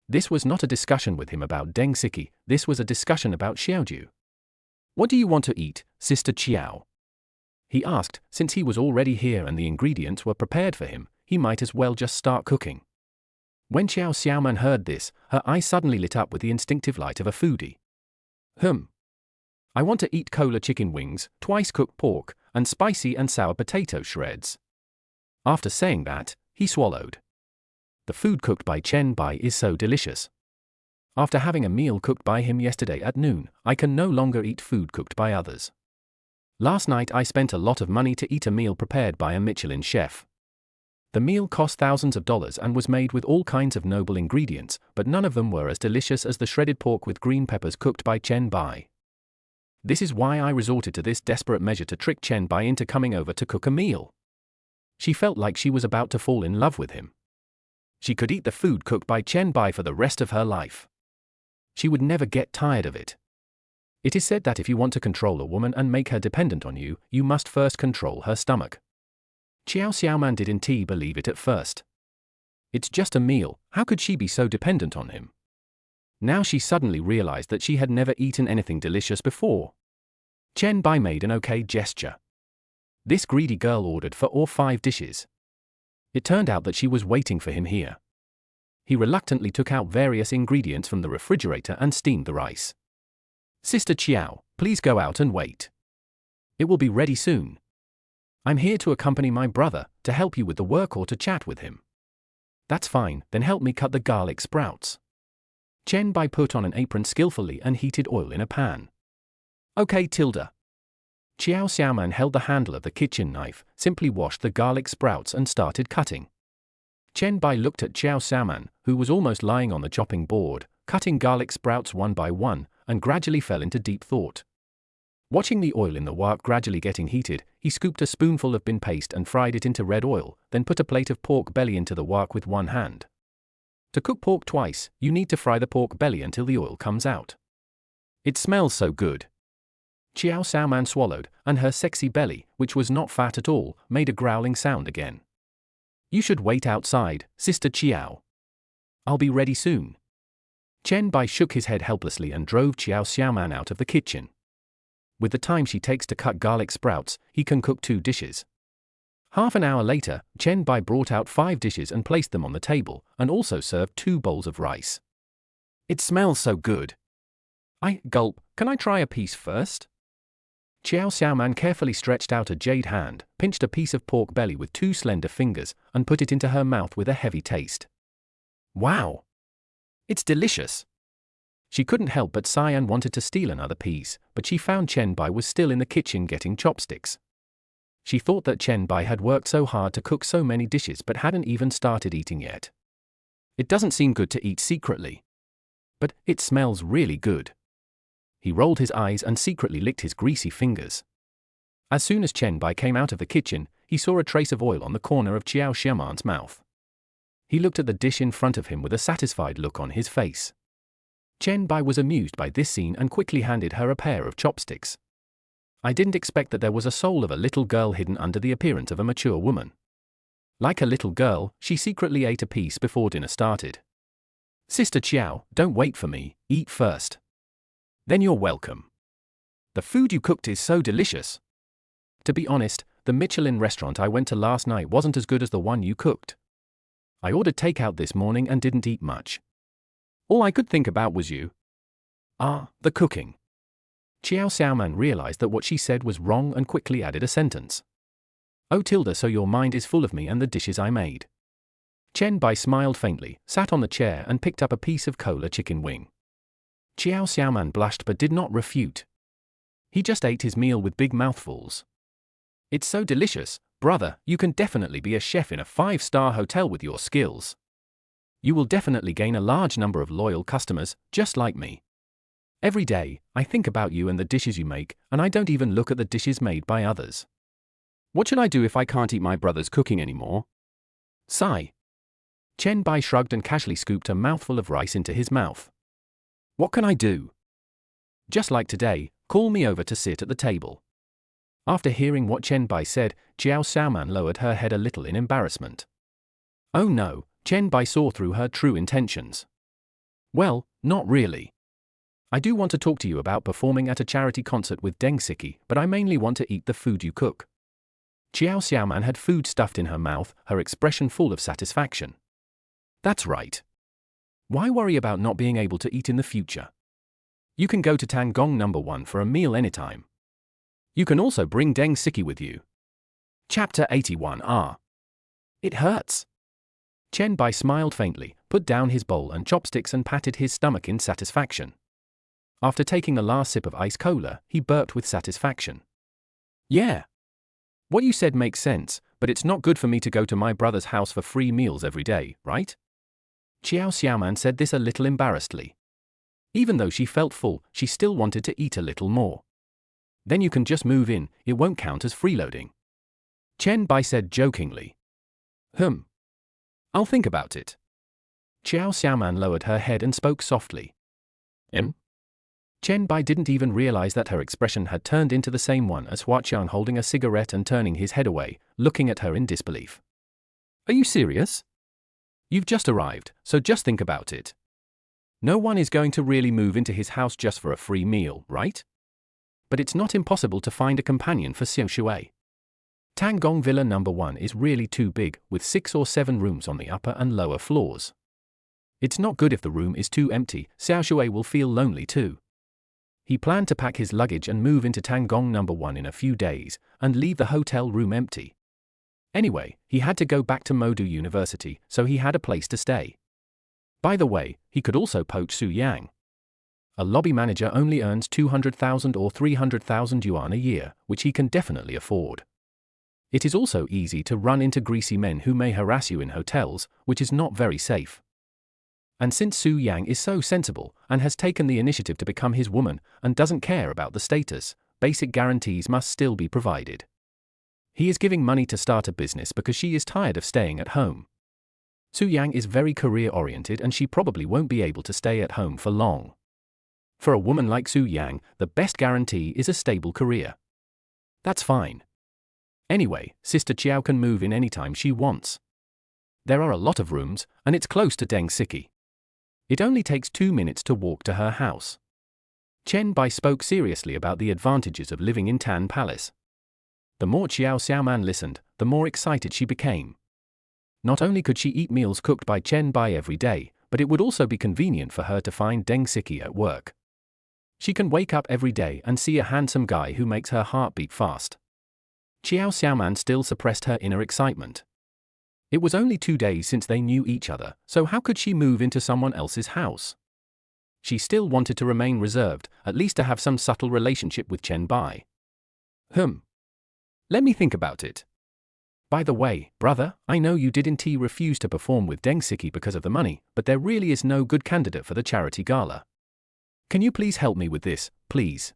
This was not a discussion with him about Deng Siki, this was a discussion about Xiaoju. What do you want to eat, Sister Chiao? He asked. Since he was already here and the ingredients were prepared for him, he might as well just start cooking. When Xiao Xiaoman heard this, her eyes suddenly lit up with the instinctive light of a foodie. I want to eat cola chicken wings, twice cooked pork, and spicy and sour potato shreds. After saying that, he swallowed. The food cooked by Chen Bai is so delicious. After having a meal cooked by him yesterday at noon, I can no longer eat food cooked by others. Last night I spent a lot of money to eat a meal prepared by a Michelin chef. The meal cost thousands of dollars and was made with all kinds of noble ingredients, but none of them were as delicious as the shredded pork with green peppers cooked by Chen Bai. This is why I resorted to this desperate measure to trick Chen Bai into coming over to cook a meal. She felt like she was about to fall in love with him. She could eat the food cooked by Chen Bai for the rest of her life. She would never get tired of it. It is said that if you want to control a woman and make her dependent on you, you must first control her stomach. Xiao Xiaoman did indeed believe it at first. It's just a meal, how could she be so dependent on him? Now she suddenly realized that she had never eaten anything delicious before. Chen Bai made an okay gesture. This greedy girl ordered 4 or 5 dishes. It turned out that she was waiting for him here. He reluctantly took out various ingredients from the refrigerator and steamed the rice. Sister Chiao, please go out and wait. It will be ready soon. I'm here to accompany my brother, to help you with the work or to chat with him. That's fine, then help me cut the garlic sprouts. Chen Bai put on an apron skillfully and heated oil in a pan. Okay, Tilda. Xiao Xiaoman held the handle of the kitchen knife, simply washed the garlic sprouts and started cutting. Chen Bai looked at Xiao Xiaoman, who was almost lying on the chopping board, cutting garlic sprouts one by one, and gradually fell into deep thought. Watching the oil in the wok gradually getting heated, he scooped a spoonful of bin paste and fried it into red oil, then put a plate of pork belly into the wok with one hand. To cook pork twice, you need to fry the pork belly until the oil comes out. It smells so good. Xiao Xiaoman swallowed, and her sexy belly, which was not fat at all, made a growling sound again. You should wait outside, Sister Chiao. I'll be ready soon. Chen Bai shook his head helplessly and drove Xiao Xiaoman out of the kitchen. With the time she takes to cut garlic sprouts, he can cook 2 dishes. Half an hour later, Chen Bai brought out 5 dishes and placed them on the table, and also served 2 bowls of rice. It smells so good. Can I try a piece first? Xiao Xiaoman carefully stretched out a jade hand, pinched a piece of pork belly with 2 slender fingers, and put it into her mouth with a heavy taste. Wow! It's delicious! She couldn't help but sigh and wanted to steal another piece, but she found Chen Bai was still in the kitchen getting chopsticks. She thought that Chen Bai had worked so hard to cook so many dishes but hadn't even started eating yet. It doesn't seem good to eat secretly. But it smells really good. He rolled his eyes and secretly licked his greasy fingers. As soon as Chen Bai came out of the kitchen, he saw a trace of oil on the corner of Xiao Xiaoman's mouth. He looked at the dish in front of him with a satisfied look on his face. Chen Bai was amused by this scene and quickly handed her a pair of chopsticks. I didn't expect that there was a soul of a little girl hidden under the appearance of a mature woman. Like a little girl, she secretly ate a piece before dinner started. Sister Chiao, don't wait for me, eat first. Then you're welcome. The food you cooked is so delicious. To be honest, the Michelin restaurant I went to last night wasn't as good as the one you cooked. I ordered takeout this morning and didn't eat much. All I could think about was you. The cooking. Xiao Xiaoman realized that what she said was wrong and quickly added a sentence. Oh Tilda, so your mind is full of me and the dishes I made. Chen Bai smiled faintly, sat on the chair and picked up a piece of cola chicken wing. Xiao Xiaoman blushed but did not refute. He just ate his meal with big mouthfuls. It's so delicious, brother, you can definitely be a chef in a 5-star hotel with your skills. You will definitely gain a large number of loyal customers, just like me. Every day, I think about you and the dishes you make, and I don't even look at the dishes made by others. What should I do if I can't eat my brother's cooking anymore? Sigh. Chen Bai shrugged and casually scooped a mouthful of rice into his mouth. What can I do? Just like today, call me over to sit at the table. After hearing what Chen Bai said, Xiao Xiaoman lowered her head a little in embarrassment. Oh no, Chen Bai saw through her true intentions. Well, not really. I do want to talk to you about performing at a charity concert with Deng Siki, but I mainly want to eat the food you cook. Qiao Xiaoman had food stuffed in her mouth, her expression full of satisfaction. That's right. Why worry about not being able to eat in the future? You can go to Tangong No. 1 for a meal anytime. You can also bring Deng Siki with you. Chapter 81R. It hurts. Chen Bai smiled faintly, put down his bowl and chopsticks and patted his stomach in satisfaction. After taking the last sip of ice cola, he burped with satisfaction. Yeah. What you said makes sense, but it's not good for me to go to my brother's house for free meals every day, right? Qiao Xiaoman said this a little embarrassedly. Even though she felt full, she still wanted to eat a little more. Then you can just move in, it won't count as freeloading. Chen Bai said jokingly. I'll think about it. Qiao Xiaoman lowered her head and spoke softly. Chen Bai didn't even realize that her expression had turned into the same one as Huaqiang holding a cigarette and turning his head away, looking at her in disbelief. Are you serious? You've just arrived, so just think about it. No one is going to really move into his house just for a free meal, right? But it's not impossible to find a companion for Xiao Shui. Tangong Villa No. 1 is really too big, with 6 or 7 rooms on the upper and lower floors. It's not good if the room is too empty, Xiao Shui will feel lonely too. He planned to pack his luggage and move into Tangong No. 1 in a few days, and leave the hotel room empty. Anyway, he had to go back to Modu University, so he had a place to stay. By the way, he could also poach Su Yang. A lobby manager only earns 200,000 or 300,000 yuan a year, which he can definitely afford. It is also easy to run into greasy men who may harass you in hotels, which is not very safe. And since Su Yang is so sensible, and has taken the initiative to become his woman, and doesn't care about the status, basic guarantees must still be provided. He is giving money to start a business because she is tired of staying at home. Su Yang is very career-oriented and she probably won't be able to stay at home for long. For a woman like Su Yang, the best guarantee is a stable career. That's fine. Anyway, Sister Qiao can move in anytime she wants. There are a lot of rooms, and it's close to Deng Siki. It only takes 2 minutes to walk to her house. Chen Bai spoke seriously about the advantages of living in Tan Palace. The more Qiao Xiaoman listened, the more excited she became. Not only could she eat meals cooked by Chen Bai every day, but it would also be convenient for her to find Deng Siki at work. She can wake up every day and see a handsome guy who makes her heart beat fast. Qiao Xiaoman still suppressed her inner excitement. It was only 2 days since they knew each other, so how could she move into someone else's house? She still wanted to remain reserved, at least to have some subtle relationship with Chen Bai. Let me think about it. By the way, brother, I know you didn't refuse to perform with Deng Siki because of the money, but there really is no good candidate for the charity gala. Can you please help me with this, please?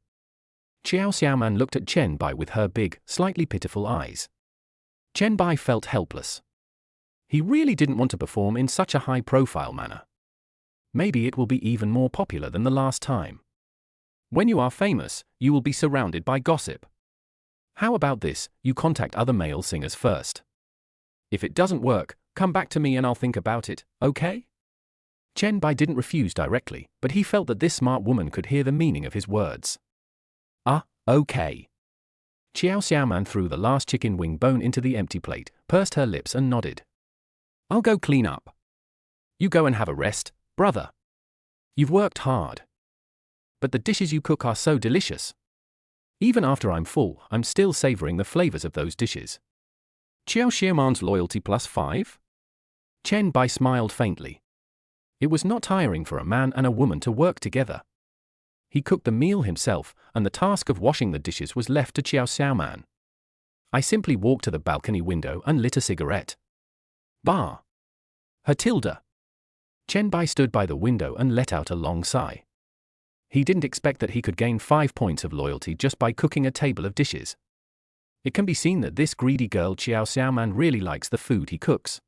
Qiao Xiaoman looked at Chen Bai with her big, slightly pitiful eyes. Chen Bai felt helpless. He really didn't want to perform in such a high-profile manner. Maybe it will be even more popular than the last time. When you are famous, you will be surrounded by gossip. How about this, you contact other male singers first. If it doesn't work, come back to me and I'll think about it, okay? Chen Bai didn't refuse directly, but he felt that this smart woman could hear the meaning of his words. Okay. Qiao Xiaoman threw the last chicken wing bone into the empty plate, pursed her lips and nodded. I'll go clean up. You go and have a rest, brother. You've worked hard. But the dishes you cook are so delicious. Even after I'm full, I'm still savoring the flavors of those dishes. Qiao Xiaoman's loyalty +5? Chen Bai smiled faintly. It was not tiring for a man and a woman to work together. He cooked the meal himself, and the task of washing the dishes was left to Qiao Xiaoman. I simply walked to the balcony window and lit a cigarette. Tilda. Chen Bai stood by the window and let out a long sigh. He didn't expect that he could gain 5 points of loyalty just by cooking a table of dishes. It can be seen that this greedy girl Qiao Xiaoman really likes the food he cooks.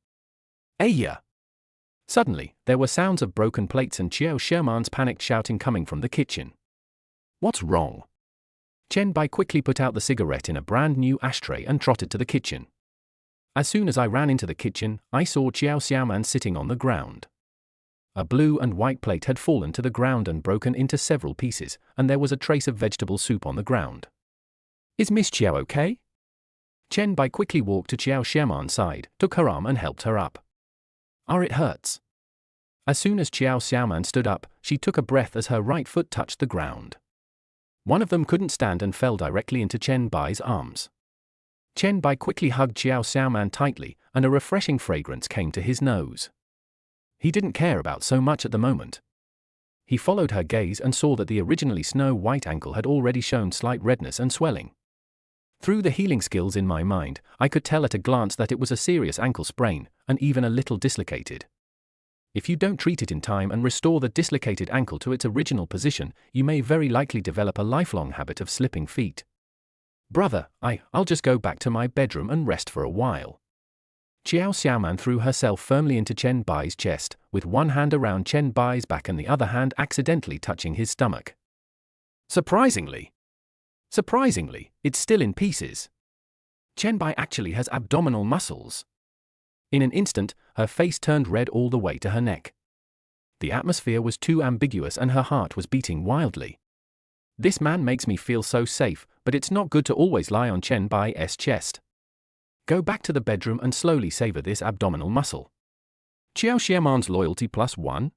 Ayya! Suddenly, there were sounds of broken plates and Qiao Xiaoman's panicked shouting coming from the kitchen. What's wrong? Chen Bai quickly put out the cigarette in a brand new ashtray and trotted to the kitchen. As soon as I ran into the kitchen, I saw Xiao Xiaoman sitting on the ground. A blue and white plate had fallen to the ground and broken into several pieces, and there was a trace of vegetable soup on the ground. Is Miss Xiao okay? Chen Bai quickly walked to Xiao Xiaoman's side, took her arm and helped her up. It hurts. As soon as Xiao Xiaoman stood up, she took a breath as her right foot touched the ground. One of them couldn't stand and fell directly into Chen Bai's arms. Chen Bai quickly hugged Xiao Xiaoman tightly, and a refreshing fragrance came to his nose. He didn't care about so much at the moment. He followed her gaze and saw that the originally snow-white ankle had already shown slight redness and swelling. Through the healing skills in my mind, I could tell at a glance that it was a serious ankle sprain, and even a little dislocated. If you don't treat it in time and restore the dislocated ankle to its original position, you may very likely develop a lifelong habit of slipping feet. Brother, I'll just go back to my bedroom and rest for a while. Xiao Xiaoman threw herself firmly into Chen Bai's chest, with one hand around Chen Bai's back and the other hand accidentally touching his stomach. Surprisingly, it's still in pieces. Chen Bai actually has abdominal muscles. In an instant, her face turned red all the way to her neck. The atmosphere was too ambiguous and her heart was beating wildly. This man makes me feel so safe, but it's not good to always lie on Chen Bai's chest. Go back to the bedroom and slowly savor this abdominal muscle. Xiao Xiaoman's loyalty +1?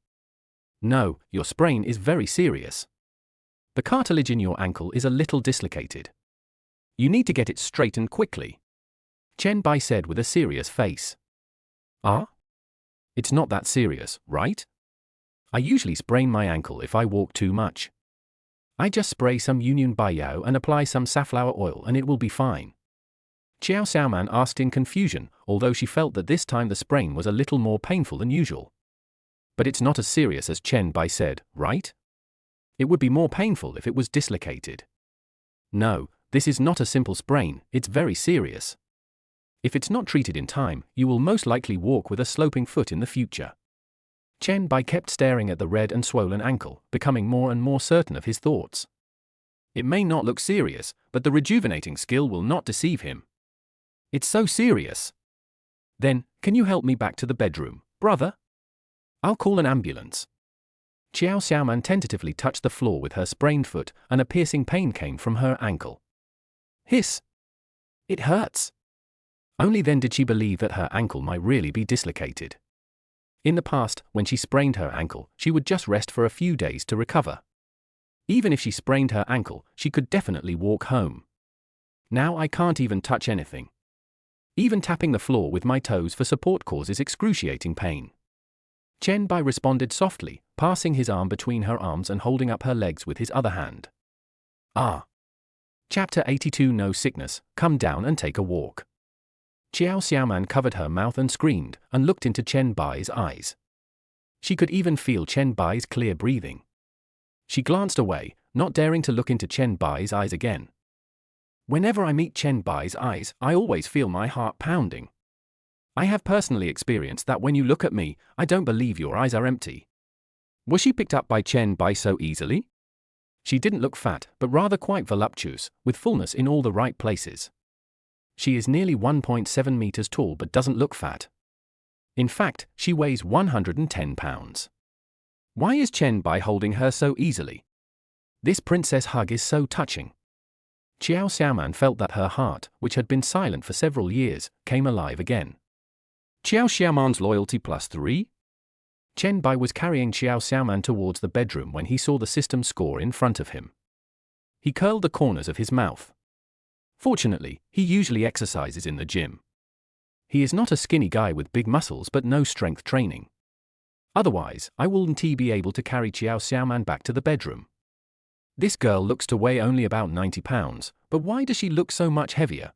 No, your sprain is very serious. The cartilage in your ankle is a little dislocated. You need to get it straightened quickly, Chen Bai said with a serious face. It's not that serious, right? I usually sprain my ankle if I walk too much. I just spray some Yunyan Baiyao and apply some safflower oil and it will be fine. Xiao Xiaoman asked in confusion, although she felt that this time the sprain was a little more painful than usual. But it's not as serious as Chen Bai said, right? It would be more painful if it was dislocated. No, this is not a simple sprain, it's very serious. If it's not treated in time, you will most likely walk with a sloping foot in the future. Chen Bai kept staring at the red and swollen ankle, becoming more and more certain of his thoughts. It may not look serious, but the rejuvenating skill will not deceive him. It's so serious. Then, can you help me back to the bedroom, brother? I'll call an ambulance. Xiao Xiaoman tentatively touched the floor with her sprained foot, and a piercing pain came from her ankle. Hiss! It hurts. Only then did she believe that her ankle might really be dislocated. In the past, when she sprained her ankle, she would just rest for a few days to recover. Even if she sprained her ankle, she could definitely walk home. Now I can't even touch anything. Even tapping the floor with my toes for support causes excruciating pain. Chen Bai responded softly, passing his arm between her arms and holding up her legs with his other hand. Chapter 82 No sickness, come down and take a walk. Xiao Xiaoman covered her mouth and screamed, and looked into Chen Bai's eyes. She could even feel Chen Bai's clear breathing. She glanced away, not daring to look into Chen Bai's eyes again. Whenever I meet Chen Bai's eyes, I always feel my heart pounding. I have personally experienced that when you look at me, I don't believe your eyes are empty. Was she picked up by Chen Bai so easily? She didn't look fat, but rather quite voluptuous, with fullness in all the right places. She is nearly 1.7 meters tall but doesn't look fat. In fact, she weighs 110 pounds. Why is Chen Bai holding her so easily? This princess hug is so touching. Xiao Xiaoman felt that her heart, which had been silent for several years, came alive again. Xiao Xiaoman's loyalty +3? Chen Bai was carrying Xiao Xiaoman towards the bedroom when he saw the system score in front of him. He curled the corners of his mouth. Fortunately, he usually exercises in the gym. He is not a skinny guy with big muscles but no strength training. Otherwise, I wouldn't be able to carry Xiao Xiaoman back to the bedroom. This girl looks to weigh only about 90 pounds, but why does she look so much heavier?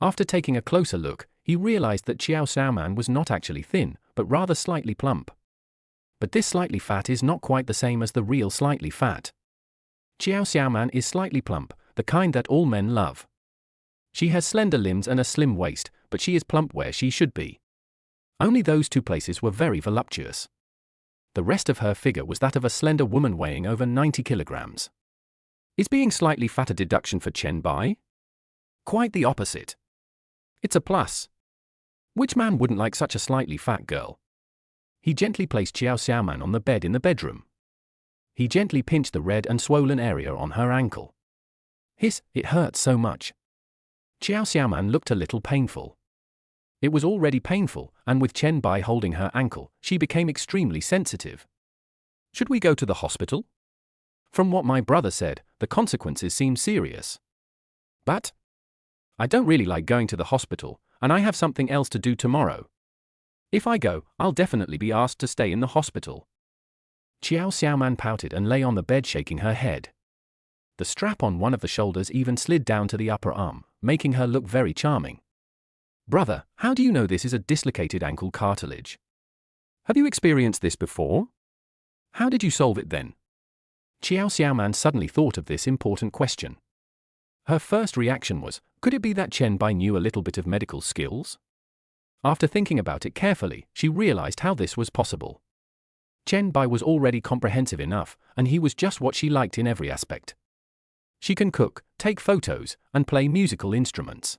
After taking a closer look, he realized that Xiao Xiaoman was not actually thin, but rather slightly plump. But this slightly fat is not quite the same as the real slightly fat. Xiao Xiaoman is slightly plump, the kind that all men love. She has slender limbs and a slim waist, but she is plump where she should be. Only those two places were very voluptuous. The rest of her figure was that of a slender woman weighing over 90 kilograms. Is being slightly fat a deduction for Chen Bai? Quite the opposite. It's a plus. Which man wouldn't like such a slightly fat girl? He gently placed Xiao Xiaoman on the bed in the bedroom. He gently pinched the red and swollen area on her ankle. Hiss, it hurt so much. Xiao Xiaoman looked a little painful. It was already painful, and with Chen Bai holding her ankle, she became extremely sensitive. Should we go to the hospital? From what my brother said, the consequences seem serious. But I don't really like going to the hospital, and I have something else to do tomorrow. If I go, I'll definitely be asked to stay in the hospital. Xiao Xiaoman pouted and lay on the bed shaking her head. The strap on one of the shoulders even slid down to the upper arm, making her look very charming. Brother, how do you know this is a dislocated ankle cartilage? Have you experienced this before? How did you solve it then? Xiao Xiaoman suddenly thought of this important question. Her first reaction was, could it be that Chen Bai knew a little bit of medical skills? After thinking about it carefully, she realized how this was possible. Chen Bai was already comprehensive enough, and he was just what she liked in every aspect. She can cook, take photos, and play musical instruments.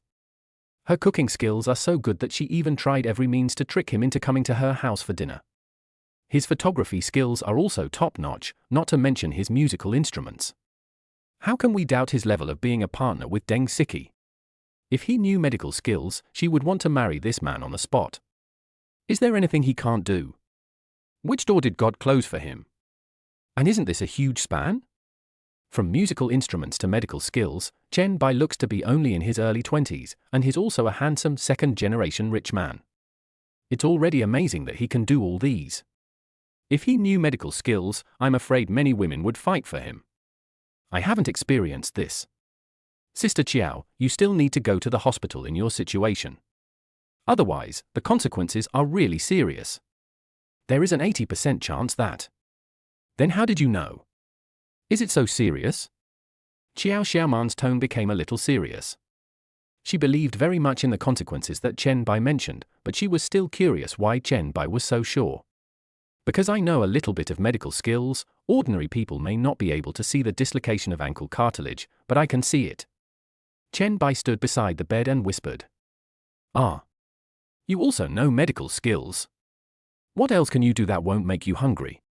Her cooking skills are so good that she even tried every means to trick him into coming to her house for dinner. His photography skills are also top-notch, not to mention his musical instruments. How can we doubt his level of being a partner with Deng Siki? If he knew medical skills, she would want to marry this man on the spot. Is there anything he can't do? Which door did God close for him? And isn't this a huge span? From musical instruments to medical skills, Chen Bai looks to be only in his early 20s, and he's also a handsome second-generation rich man. It's already amazing that he can do all these. If he knew medical skills, I'm afraid many women would fight for him. I haven't experienced this. Sister Qiao, you still need to go to the hospital in your situation. Otherwise, the consequences are really serious. There is an 80% chance that. Then how did you know? Is it so serious? Xiao Xiaoman's tone became a little serious. She believed very much in the consequences that Chen Bai mentioned, but she was still curious why Chen Bai was so sure. Because I know a little bit of medical skills, ordinary people may not be able to see the dislocation of ankle cartilage, but I can see it. Chen Bai stood beside the bed and whispered. Ah. You also know medical skills. What else can you do that won't make you hungry?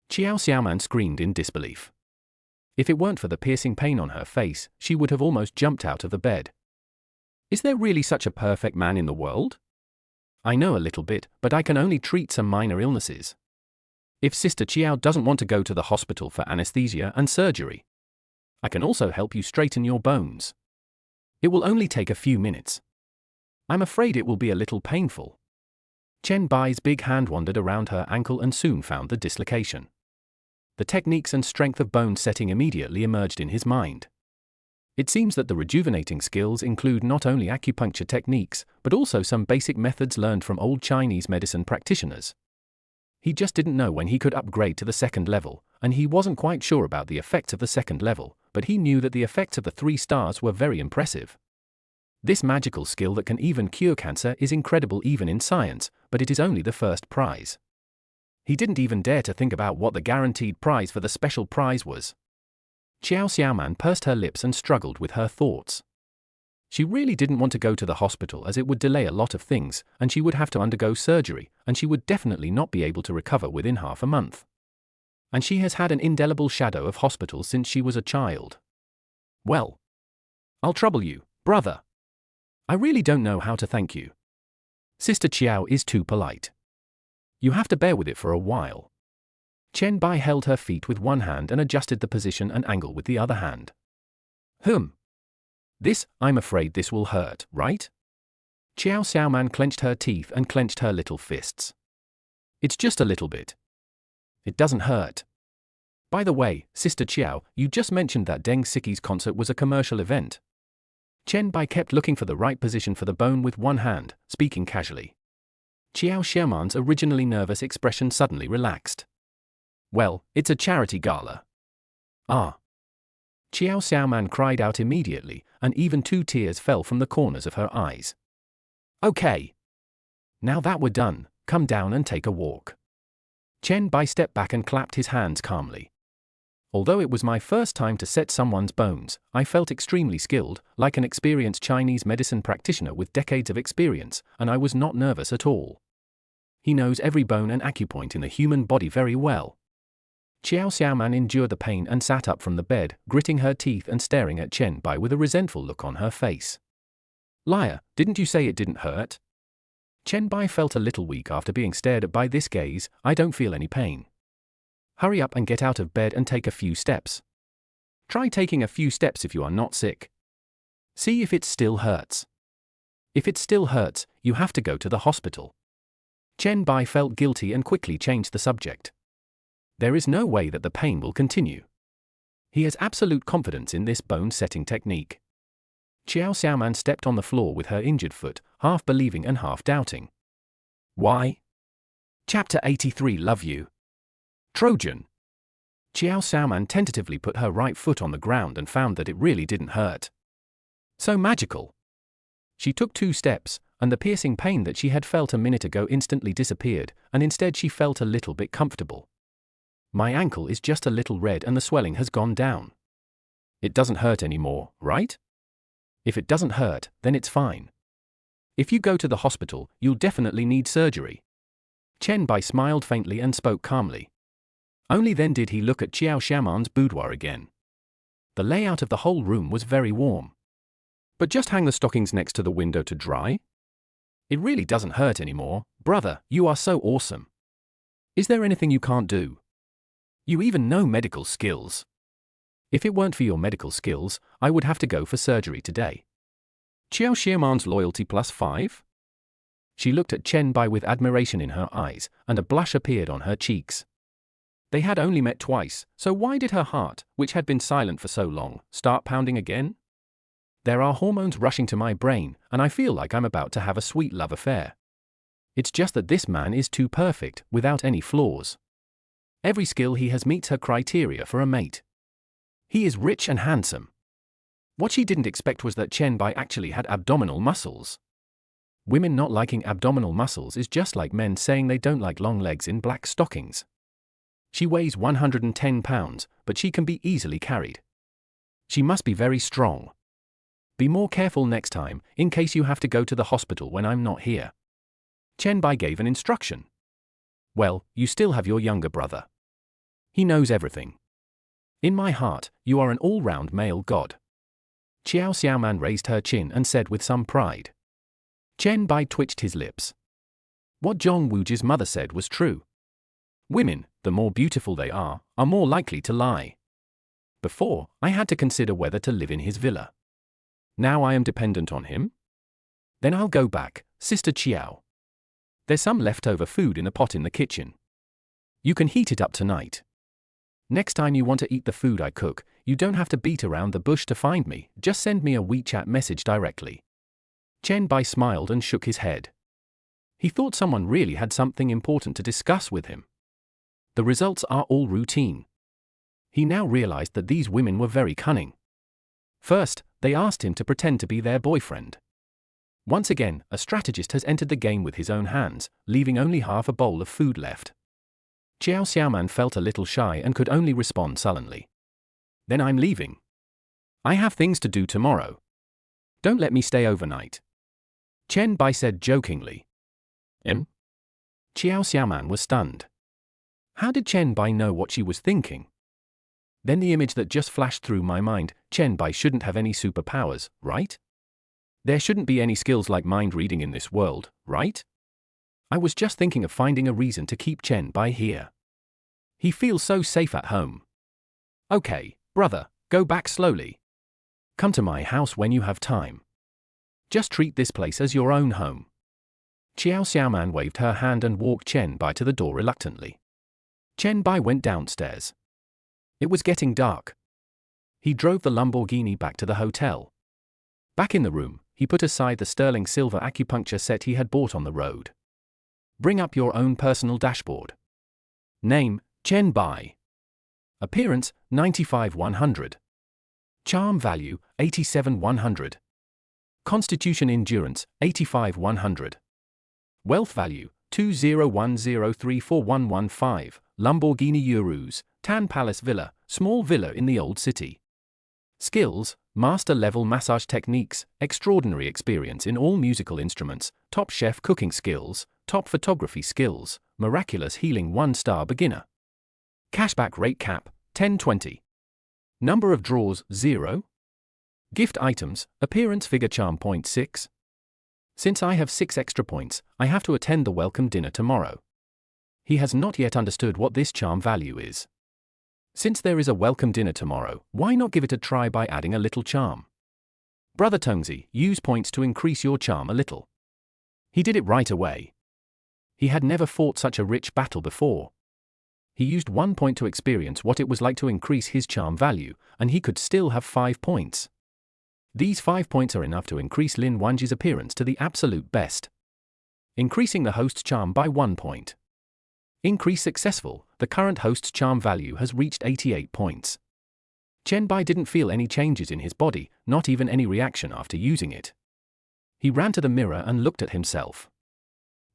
Xiao Xiaoman screamed in disbelief. If it weren't for the piercing pain on her face, she would have almost jumped out of the bed. Is there really such a perfect man in the world? I know a little bit, but I can only treat some minor illnesses. If Sister Qiao doesn't want to go to the hospital for anesthesia and surgery, I can also help you straighten your bones. It will only take a few minutes. I'm afraid it will be a little painful. Chen Bai's big hand wandered around her ankle and soon found the dislocation. The techniques and strength of bone setting immediately emerged in his mind. It seems that the rejuvenating skills include not only acupuncture techniques, but also some basic methods learned from old Chinese medicine practitioners. He just didn't know when he could upgrade to the second level, and he wasn't quite sure about the effects of the second level, but he knew that the effects of the 3 stars were very impressive. This magical skill that can even cure cancer is incredible even in science, but it is only the first prize. He didn't even dare to think about what the guaranteed prize for the special prize was. Xiao Xiaoman pursed her lips and struggled with her thoughts. She really didn't want to go to the hospital as it would delay a lot of things, and she would have to undergo surgery, and she would definitely not be able to recover within half a month. And she has had an indelible shadow of hospital since she was a child. Well, I'll trouble you, brother. I really don't know how to thank you. Sister Qiao is too polite. You have to bear with it for a while. Chen Bai held her feet with one hand and adjusted the position and angle with the other hand. I'm afraid this will hurt, right? Xiao Xiaoman clenched her teeth and clenched her little fists. It's just a little bit. It doesn't hurt. By the way, Sister Qiao, you just mentioned that Deng Siki's concert was a commercial event. Chen Bai kept looking for the right position for the bone with one hand, speaking casually. Xiao Xiaoman's originally nervous expression suddenly relaxed. Well, it's a charity gala. Ah. Xiao Xiaoman cried out immediately, and even 2 tears fell from the corners of her eyes. Okay. Now that we're done, come down and take a walk. Chen Bai stepped back and clapped his hands calmly. Although it was my first time to set someone's bones, I felt extremely skilled, like an experienced Chinese medicine practitioner with decades of experience, and I was not nervous at all. He knows every bone and acupoint in the human body very well. Qiao Xiaoman endured the pain and sat up from the bed, gritting her teeth and staring at Chen Bai with a resentful look on her face. Liar, didn't you say it didn't hurt? Chen Bai felt a little weak after being stared at by this gaze. I don't feel any pain. Hurry up and get out of bed and take a few steps. Try taking a few steps if you are not sick. See if it still hurts. If it still hurts, you have to go to the hospital. Chen Bai felt guilty and quickly changed the subject. There is no way that the pain will continue. He has absolute confidence in this bone-setting technique. Qiao Xiaoman stepped on the floor with her injured foot, half believing and half doubting. Why? Chapter 83 Love You. Trojan. Qiao Xiaoman tentatively put her right foot on the ground and found that it really didn't hurt. So magical. She took 2 steps, and the piercing pain that she had felt a minute ago instantly disappeared, and instead she felt a little bit comfortable. My ankle is just a little red and the swelling has gone down. It doesn't hurt anymore, right? If it doesn't hurt, then it's fine. If you go to the hospital, you'll definitely need surgery. Chen Bai smiled faintly and spoke calmly. Only then did he look at Qiao Xiaoman's boudoir again. The layout of the whole room was very warm. But just hang the stockings next to the window to dry? It really doesn't hurt anymore. Brother, you are so awesome. Is there anything you can't do? You even know medical skills. If it weren't for your medical skills, I would have to go for surgery today. Qiao Xiaoman's loyalty +5? She looked at Chen Bai with admiration in her eyes, and a blush appeared on her cheeks. They had only met twice, so why did her heart, which had been silent for so long, start pounding again? There are hormones rushing to my brain, and I feel like I'm about to have a sweet love affair. It's just that this man is too perfect, without any flaws. Every skill he has meets her criteria for a mate. He is rich and handsome. What she didn't expect was that Chen Bai actually had abdominal muscles. Women not liking abdominal muscles is just like men saying they don't like long legs in black stockings. She weighs 110 pounds, but she can be easily carried. She must be very strong. Be more careful next time, in case you have to go to the hospital when I'm not here. Chen Bai gave an instruction. Well, you still have your younger brother. He knows everything. In my heart, you are an all-round male god. Qiao Xiaoman raised her chin and said with some pride. Chen Bai twitched his lips. What Zhong Wuji's mother said was true. Women, the more beautiful they are more likely to lie. Before, I had to consider whether to live in his villa. Now I am dependent on him? Then I'll go back, Sister Qiao. There's some leftover food in a pot in the kitchen. You can heat it up tonight. Next time you want to eat the food I cook, you don't have to beat around the bush to find me, just send me a WeChat message directly. Chen Bai smiled and shook his head. He thought someone really had something important to discuss with him. The results are all routine. He now realized that these women were very cunning. First, they asked him to pretend to be their boyfriend. Once again, a strategist has entered the game with his own hands, leaving only half a bowl of food left. Qiao Xiaoman felt a little shy and could only respond sullenly. Then I'm leaving. I have things to do tomorrow. Don't let me stay overnight. Chen Bai said jokingly. Qiao Xiaoman was stunned. How did Chen Bai know what she was thinking? Then the image that just flashed through my mind, Chen Bai shouldn't have any superpowers, right? There shouldn't be any skills like mind reading in this world, right? I was just thinking of finding a reason to keep Chen Bai here. He feels so safe at home. Okay, brother, go back slowly. Come to my house when you have time. Just treat this place as your own home. Qiao Xiaoman waved her hand and walked Chen Bai to the door reluctantly. Chen Bai went downstairs. It was getting dark. He drove the Lamborghini back to the hotel. Back in the room, he put aside the sterling silver acupuncture set he had bought on the road. Bring up your own personal dashboard. Name, Chen Bai. Appearance, 95-100. Charm value, 87-100. Constitution endurance, 85-100. Wealth value, 2010341115, Lamborghini Euros, Tan Palace Villa, small villa in the old city. Skills, master-level massage techniques, extraordinary experience in all musical instruments, top chef cooking skills, top photography skills, miraculous healing 1-star beginner. Cashback rate cap, 10/20. Number of draws, 0. Gift items, appearance figure charm point 6. Since I have 6 extra points, I have to attend the welcome dinner tomorrow. He has not yet understood what this charm value is. Since there is a welcome dinner tomorrow, why not give it a try by adding a little charm? Brother Tongsy, use points to increase your charm a little. He did it right away. He had never fought such a rich battle before. He used 1 point to experience what it was like to increase his charm value, and he could still have 5 points. These 5 points are enough to increase Lin Wanji's appearance to the absolute best. Increasing the host's charm by 1 point. Increase successful, the current host's charm value has reached 88 points. Chen Bai didn't feel any changes in his body, not even any reaction after using it. He ran to the mirror and looked at himself.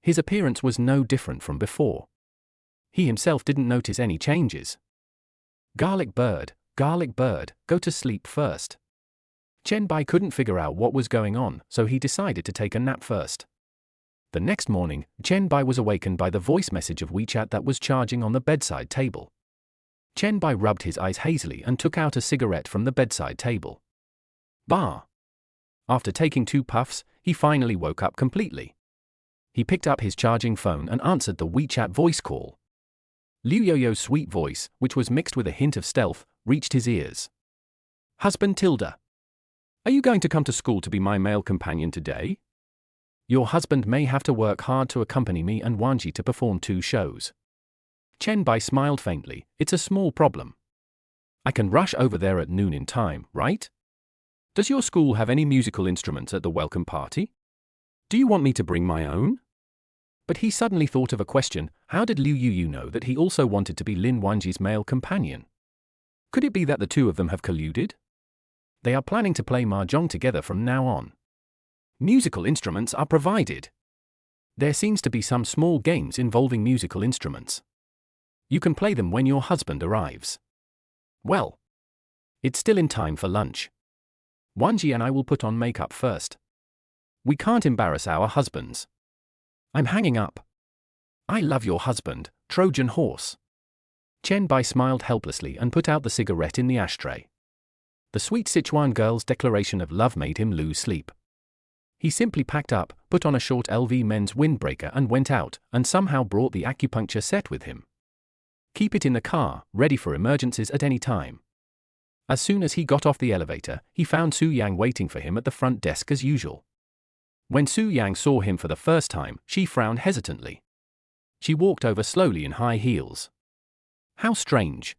His appearance was no different from before. He himself didn't notice any changes. Garlic bird, go to sleep first. Chen Bai couldn't figure out what was going on, so he decided to take a nap first. The next morning, Chen Bai was awakened by the voice message of WeChat that was charging on the bedside table. Chen Bai rubbed his eyes hazily and took out a cigarette from the bedside table. Bah! After taking 2 puffs, he finally woke up completely. He picked up his charging phone and answered the WeChat voice call. Liu Yoyo's sweet voice, which was mixed with a hint of stealth, reached his ears. Husband Tilda. Are you going to come to school to be my male companion today? Your husband may have to work hard to accompany me and Wanji to perform 2 shows. Chen Bai smiled faintly. It's a small problem. I can rush over there at noon in time, right? Does your school have any musical instruments at the welcome party? Do you want me to bring my own? But he suddenly thought of a question. How did Liu Yuyu know that he also wanted to be Lin Wanji's male companion? Could it be that the 2 of them have colluded? They are planning to play mahjong together from now on. Musical instruments are provided. There seems to be some small games involving musical instruments. You can play them when your husband arrives. Well, it's still in time for lunch. Wanji and I will put on makeup first. We can't embarrass our husbands. I'm hanging up. I love your husband, Trojan horse. Chen Bai smiled helplessly and put out the cigarette in the ashtray. The sweet Sichuan girl's declaration of love made him lose sleep. He simply packed up, put on a short LV men's windbreaker and went out, and somehow brought the acupuncture set with him. Keep it in the car, ready for emergencies at any time. As soon as he got off the elevator, he found Su Yang waiting for him at the front desk as usual. When Su Yang saw him for the first time, she frowned hesitantly. She walked over slowly in high heels. How strange.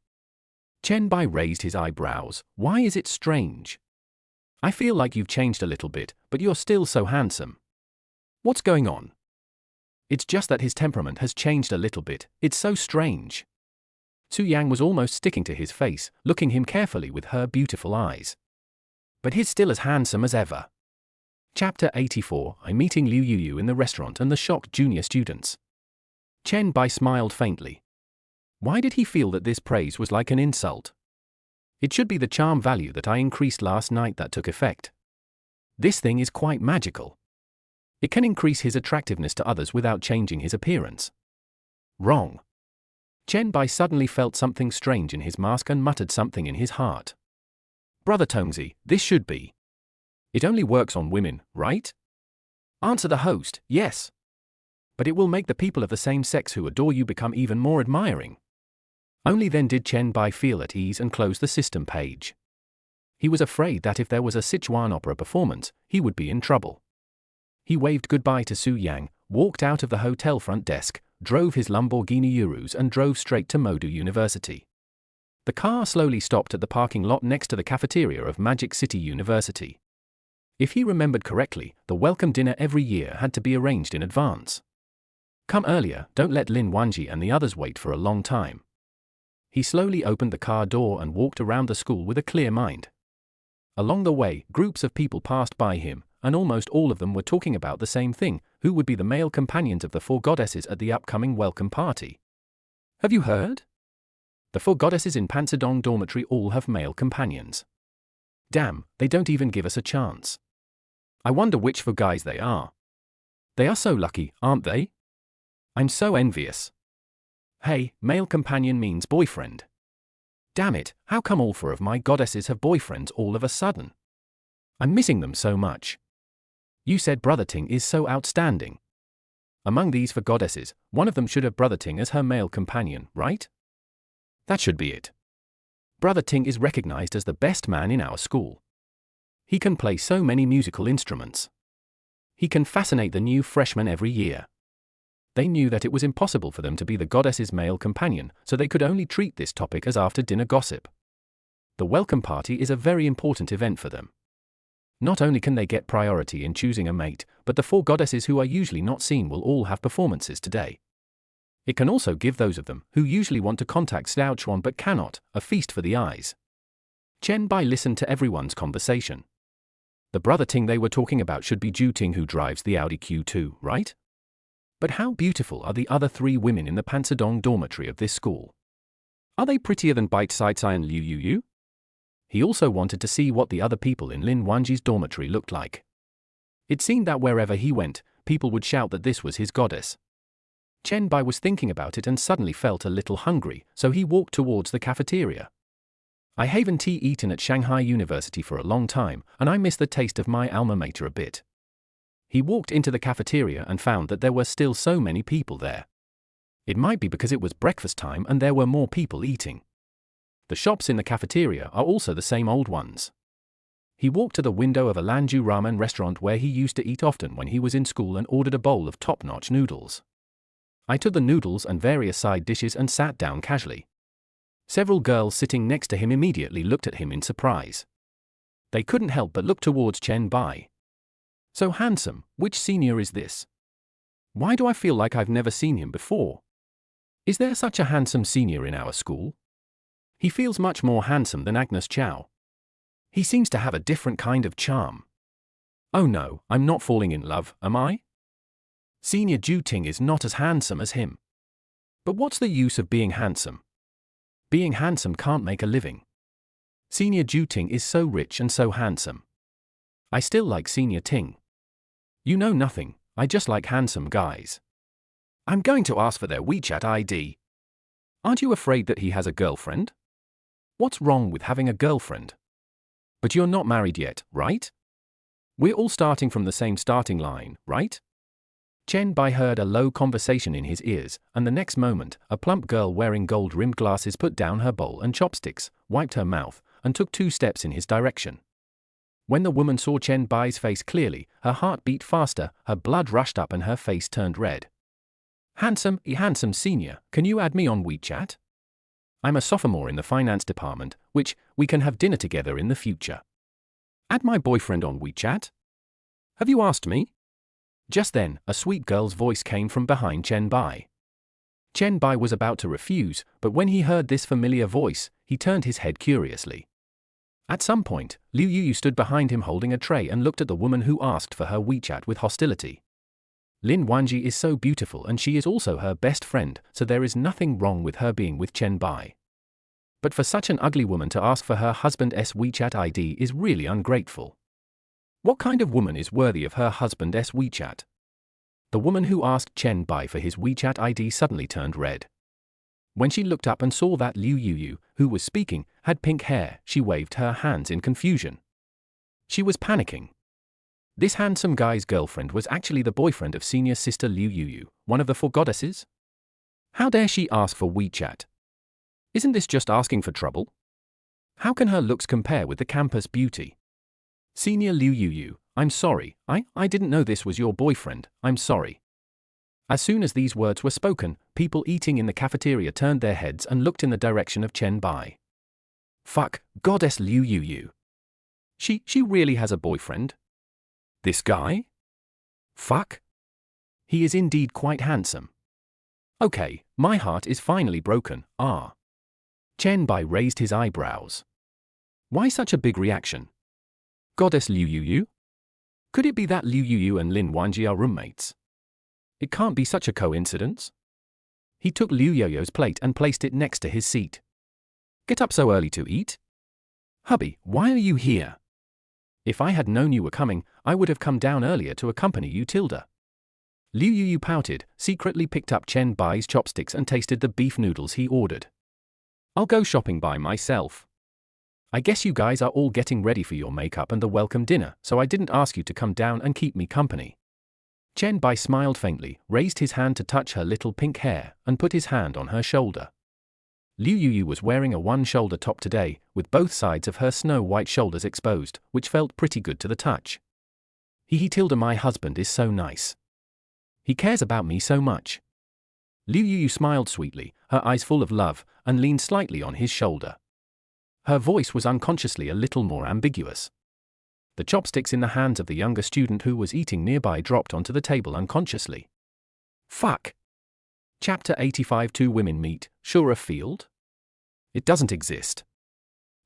Chen Bai raised his eyebrows. Why is it strange? I feel like you've changed a little bit, but you're still so handsome. What's going on? It's just that his temperament has changed a little bit. It's so strange. Su Yang was almost sticking to his face, looking him carefully with her beautiful eyes. But he's still as handsome as ever. Chapter 84. I'm meeting Liu Yuyu in the restaurant and the shocked junior students. Chen Bai smiled faintly. Why did he feel that this praise was like an insult? It should be the charm value that I increased last night that took effect. This thing is quite magical. It can increase his attractiveness to others without changing his appearance. Wrong. Chen Bai suddenly felt something strange in his mask and muttered something in his heart. Brother Tongsy, this should be. It only works on women, right? Answer the host, yes. But it will make the people of the same sex who adore you become even more admiring. Only then did Chen Bai feel at ease and close the system page. He was afraid that if there was a Sichuan opera performance, he would be in trouble. He waved goodbye to Su Yang, walked out of the hotel front desk, drove his Lamborghini Urus and drove straight to Modu University. The car slowly stopped at the parking lot next to the cafeteria of Magic City University. If he remembered correctly, the welcome dinner every year had to be arranged in advance. Come earlier, don't let Lin Wanji and the others wait for a long time. He slowly opened the car door and walked around the school with a clear mind. Along the way, groups of people passed by him, and almost all of them were talking about the same thing: who would be the male companions of the 4 goddesses at the upcoming welcome party. Have you heard? The 4 goddesses in Panzerdong dormitory all have male companions. Damn, they don't even give us a chance. I wonder which 4 guys they are. They are so lucky, aren't they? I'm so envious. Hey, male companion means boyfriend. Damn it, how come all 4 of my goddesses have boyfriends all of a sudden? I'm missing them so much. You said Brother Ting is so outstanding. Among these 4 goddesses, one of them should have Brother Ting as her male companion, right? That should be it. Brother Ting is recognized as the best man in our school. He can play so many musical instruments. He can fascinate the new freshmen every year. They knew that it was impossible for them to be the goddess's male companion, so they could only treat this topic as after-dinner gossip. The welcome party is a very important event for them. Not only can they get priority in choosing a mate, but the 4 goddesses who are usually not seen will all have performances today. It can also give those of them who usually want to contact Xiao Chuan but cannot, a feast for the eyes. Chen Bai listened to everyone's conversation. The Brother Ting they were talking about should be Ju Ting, who drives the Audi Q2, right? But how beautiful are the other 3 women in the Panzerdong dormitory of this school? Are they prettier than Bite Sai Sai and Liu Yu? He also wanted to see what the other people in Lin Wanji's dormitory looked like. It seemed that wherever he went, people would shout that this was his goddess. Chen Bai was thinking about it and suddenly felt a little hungry, so he walked towards the cafeteria. I haven't eaten at Shanghai University for a long time, and I miss the taste of my alma mater a bit. He walked into the cafeteria and found that there were still so many people there. It might be because it was breakfast time and there were more people eating. The shops in the cafeteria are also the same old ones. He walked to the window of a Lanju ramen restaurant where he used to eat often when he was in school and ordered a bowl of top-notch noodles. I took the noodles and various side dishes and sat down casually. Several girls sitting next to him immediately looked at him in surprise. They couldn't help but look towards Chen Bai. So handsome, which senior is this? Why do I feel like I've never seen him before? Is there such a handsome senior in our school? He feels much more handsome than Agnes Chow. He seems to have a different kind of charm. Oh no, I'm not falling in love, am I? Senior Ju Ting is not as handsome as him. But what's the use of being handsome? Being handsome can't make a living. Senior Ju Ting is so rich and so handsome. I still like Senior Ting. You know nothing, I just like handsome guys. I'm going to ask for their WeChat ID. Aren't you afraid that he has a girlfriend? What's wrong with having a girlfriend? But you're not married yet, right? We're all starting from the same starting line, right? Chen Bai heard a low conversation in his ears, and the next moment, a plump girl wearing gold-rimmed glasses put down her bowl and chopsticks, wiped her mouth, and took 2 steps in his direction. When the woman saw Chen Bai's face clearly, her heart beat faster, her blood rushed up and her face turned red. Handsome senior, can you add me on WeChat? I'm a sophomore in the finance department, which, we can have dinner together in the future. Add my boyfriend on WeChat? Have you asked me? Just then, a sweet girl's voice came from behind Chen Bai. Chen Bai was about to refuse, but when he heard this familiar voice, he turned his head curiously. At some point, Liu Yu stood behind him holding a tray and looked at the woman who asked for her WeChat with hostility. Lin Wanji is so beautiful and she is also her best friend, so there is nothing wrong with her being with Chen Bai. But for such an ugly woman to ask for her husband's WeChat ID is really ungrateful. What kind of woman is worthy of her husband's WeChat? The woman who asked Chen Bai for his WeChat ID suddenly turned red. When she looked up and saw that Liu Yu, who was speaking, had pink hair, she waved her hands in confusion. She was panicking. This handsome guy's girlfriend was actually the boyfriend of senior sister Liu Yu, one of the 4 goddesses? How dare she ask for WeChat? Isn't this just asking for trouble? How can her looks compare with the campus beauty? Senior Liu Yu, I'm sorry, I didn't know this was your boyfriend, I'm sorry. As soon as these words were spoken, people eating in the cafeteria turned their heads and looked in the direction of Chen Bai. Fuck, goddess Liu Yu. She really has a boyfriend? This guy? Fuck. He is indeed quite handsome. Okay, my heart is finally broken, ah. Chen Bai raised his eyebrows. Why such a big reaction? Goddess Liu Yu? Could it be that Liu Yu and Lin Wanji are roommates? It can't be such a coincidence. He took Liu Yoyo's plate and placed it next to his seat. Get up so early to eat? Hubby, why are you here? If I had known you were coming, I would have come down earlier to accompany you, Tilda. Liu Yu pouted, secretly picked up Chen Bai's chopsticks and tasted the beef noodles he ordered. I'll go shopping by myself. I guess you guys are all getting ready for your makeup and the welcome dinner, so I didn't ask you to come down and keep me company. Chen Bai smiled faintly, raised his hand to touch her little pink hair, and put his hand on her shoulder. Liu Yu was wearing a one-shoulder top today, with both sides of her snow-white shoulders exposed, which felt pretty good to the touch. Tilda, my husband is so nice. He cares about me so much. Liu Yu smiled sweetly, her eyes full of love, and leaned slightly on his shoulder. Her voice was unconsciously a little more ambiguous. The chopsticks in the hands of the younger student who was eating nearby dropped onto the table unconsciously. Fuck. Chapter 85. Two women meet, Shura Field? It doesn't exist.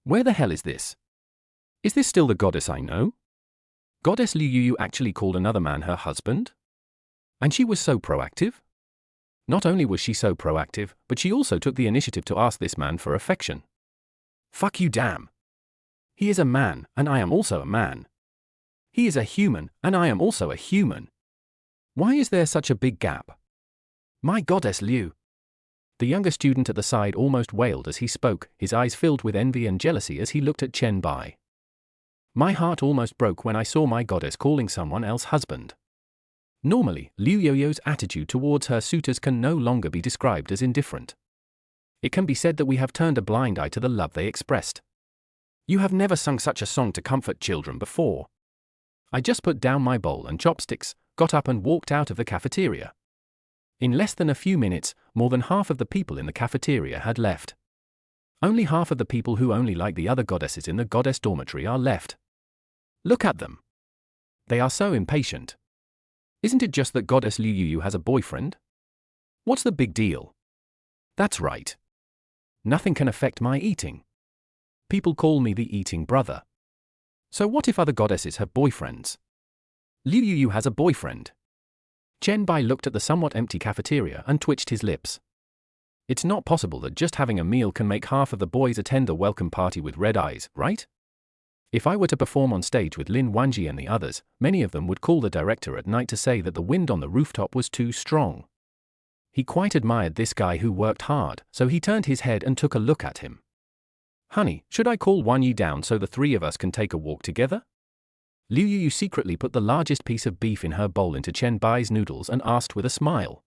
Where the hell is this? Is this still the goddess I know? Goddess Liu Yu actually called another man her husband? And she was so proactive? Not only was she so proactive, but she also took the initiative to ask this man for affection. Fuck you, damn. He is a man, and I am also a man. He is a human, and I am also a human. Why is there such a big gap? My goddess Liu. The younger student at the side almost wailed as he spoke, his eyes filled with envy and jealousy as he looked at Chen Bai. My heart almost broke when I saw my goddess calling someone else husband. Normally, Liu Yoyo's attitude towards her suitors can no longer be described as indifferent. It can be said that we have turned a blind eye to the love they expressed. You have never sung such a song to comfort children before. I just put down my bowl and chopsticks, got up and walked out of the cafeteria. In less than a few minutes, more than half of the people in the cafeteria had left. Only half of the people who only like the other goddesses in the goddess dormitory are left. Look at them. They are so impatient. Isn't it just that goddess Liu Yu has a boyfriend? What's the big deal? That's right. Nothing can affect my eating. People call me the eating brother. So what if other goddesses have boyfriends? Liu Yu has a boyfriend. Chen Bai looked at the somewhat empty cafeteria and twitched his lips. It's not possible that just having a meal can make half of the boys attend the welcome party with red eyes, right? If I were to perform on stage with Lin Wanji and the others, many of them would call the director at night to say that the wind on the rooftop was too strong. He quite admired this guy who worked hard, so he turned his head and took a look at him. Honey, should I call Wanyi down so the three of us can take a walk together? Liu Yu secretly put the largest piece of beef in her bowl into Chen Bai's noodles and asked with a smile.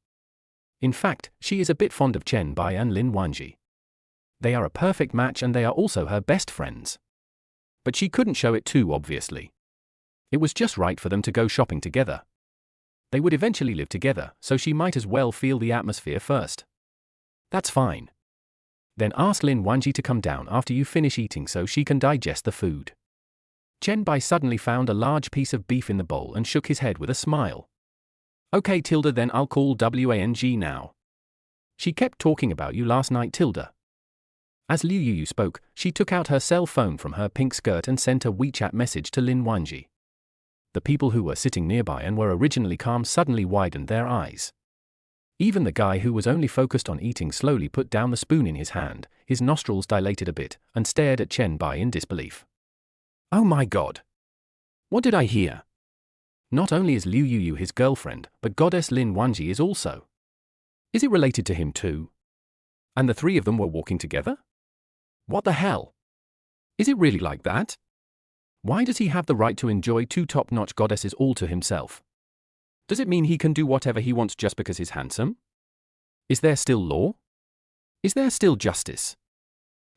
In fact, she is a bit fond of Chen Bai and Lin Wanji. They are a perfect match and they are also her best friends. But she couldn't show it too obviously. It was just right for them to go shopping together. They would eventually live together, so she might as well feel the atmosphere first. That's fine. Then ask Lin Wanji to come down after you finish eating so she can digest the food. Chen Bai suddenly found a large piece of beef in the bowl and shook his head with a smile. Okay Tilda, then I'll call Wang now. She kept talking about you last night, Tilda. As Liu Yu spoke, she took out her cell phone from her pink skirt and sent a WeChat message to Lin Wanji. The people who were sitting nearby and were originally calm suddenly widened their eyes. Even the guy who was only focused on eating slowly put down the spoon in his hand, his nostrils dilated a bit, and stared at Chen Bai in disbelief. Oh my god. What did I hear? Not only is Liu Yu his girlfriend, but goddess Lin Wanji is also. Is it related to him too? And the three of them were walking together? What the hell? Is it really like that? Why does he have the right to enjoy two top-notch goddesses all to himself? Does it mean he can do whatever he wants just because he's handsome? Is there still law? Is there still justice?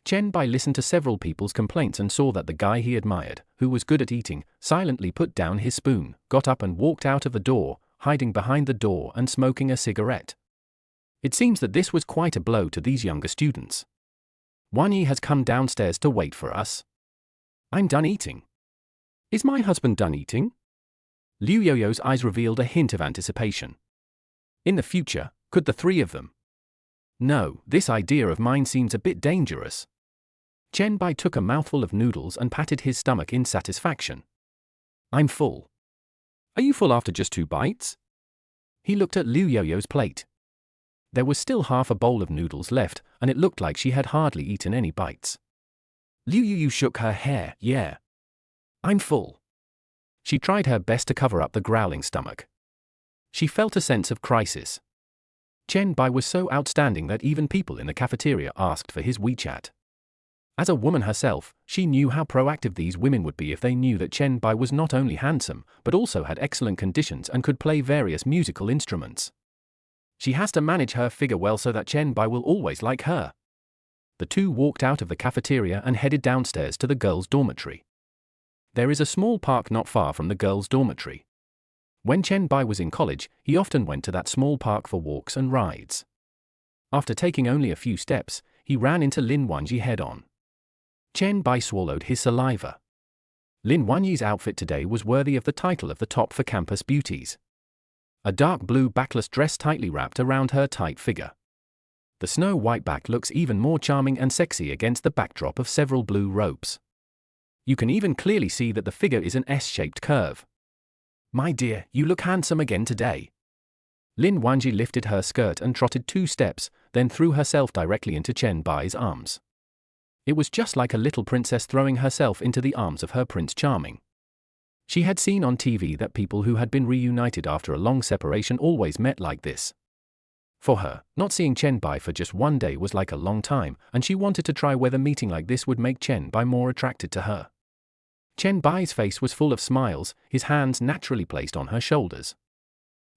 Chen Bai listened to several people's complaints and saw that the guy he admired, who was good at eating, silently put down his spoon, got up and walked out of the door, hiding behind the door and smoking a cigarette. It seems that this was quite a blow to these younger students. Wanyi has come downstairs to wait for us. I'm done eating. Is my husband done eating? Liu Yoyo's eyes revealed a hint of anticipation. In the future, could the three of them? No, this idea of mine seems a bit dangerous. Chen Bai took a mouthful of noodles and patted his stomach in satisfaction. I'm full. Are you full after just 2 bites? He looked at Liu Yoyo's plate. There was still half a bowl of noodles left, and it looked like she had hardly eaten any bites. Liu Yu shook her hair. Yeah. I'm full. She tried her best to cover up the growling stomach. She felt a sense of crisis. Chen Bai was so outstanding that even people in the cafeteria asked for his WeChat. As a woman herself, she knew how proactive these women would be if they knew that Chen Bai was not only handsome, but also had excellent conditions and could play various musical instruments. She has to manage her figure well so that Chen Bai will always like her. The two walked out of the cafeteria and headed downstairs to the girls' dormitory. There is a small park not far from the girls' dormitory. When Chen Bai was in college, he often went to that small park for walks and rides. After taking only a few steps, he ran into Lin Wanji head-on. Chen Bai swallowed his saliva. Lin Wanyi's outfit today was worthy of the title of the top for campus beauties. A dark blue backless dress tightly wrapped around her tight figure. The snow-white back looks even more charming and sexy against the backdrop of several blue ropes. You can even clearly see that the figure is an S-shaped curve. My dear, you look handsome again today. Lin Wanji lifted her skirt and trotted 2 steps, then threw herself directly into Chen Bai's arms. It was just like a little princess throwing herself into the arms of her Prince Charming. She had seen on TV that people who had been reunited after a long separation always met like this. For her, not seeing Chen Bai for just one day was like a long time, and she wanted to try whether meeting like this would make Chen Bai more attracted to her. Chen Bai's face was full of smiles, his hands naturally placed on her shoulders.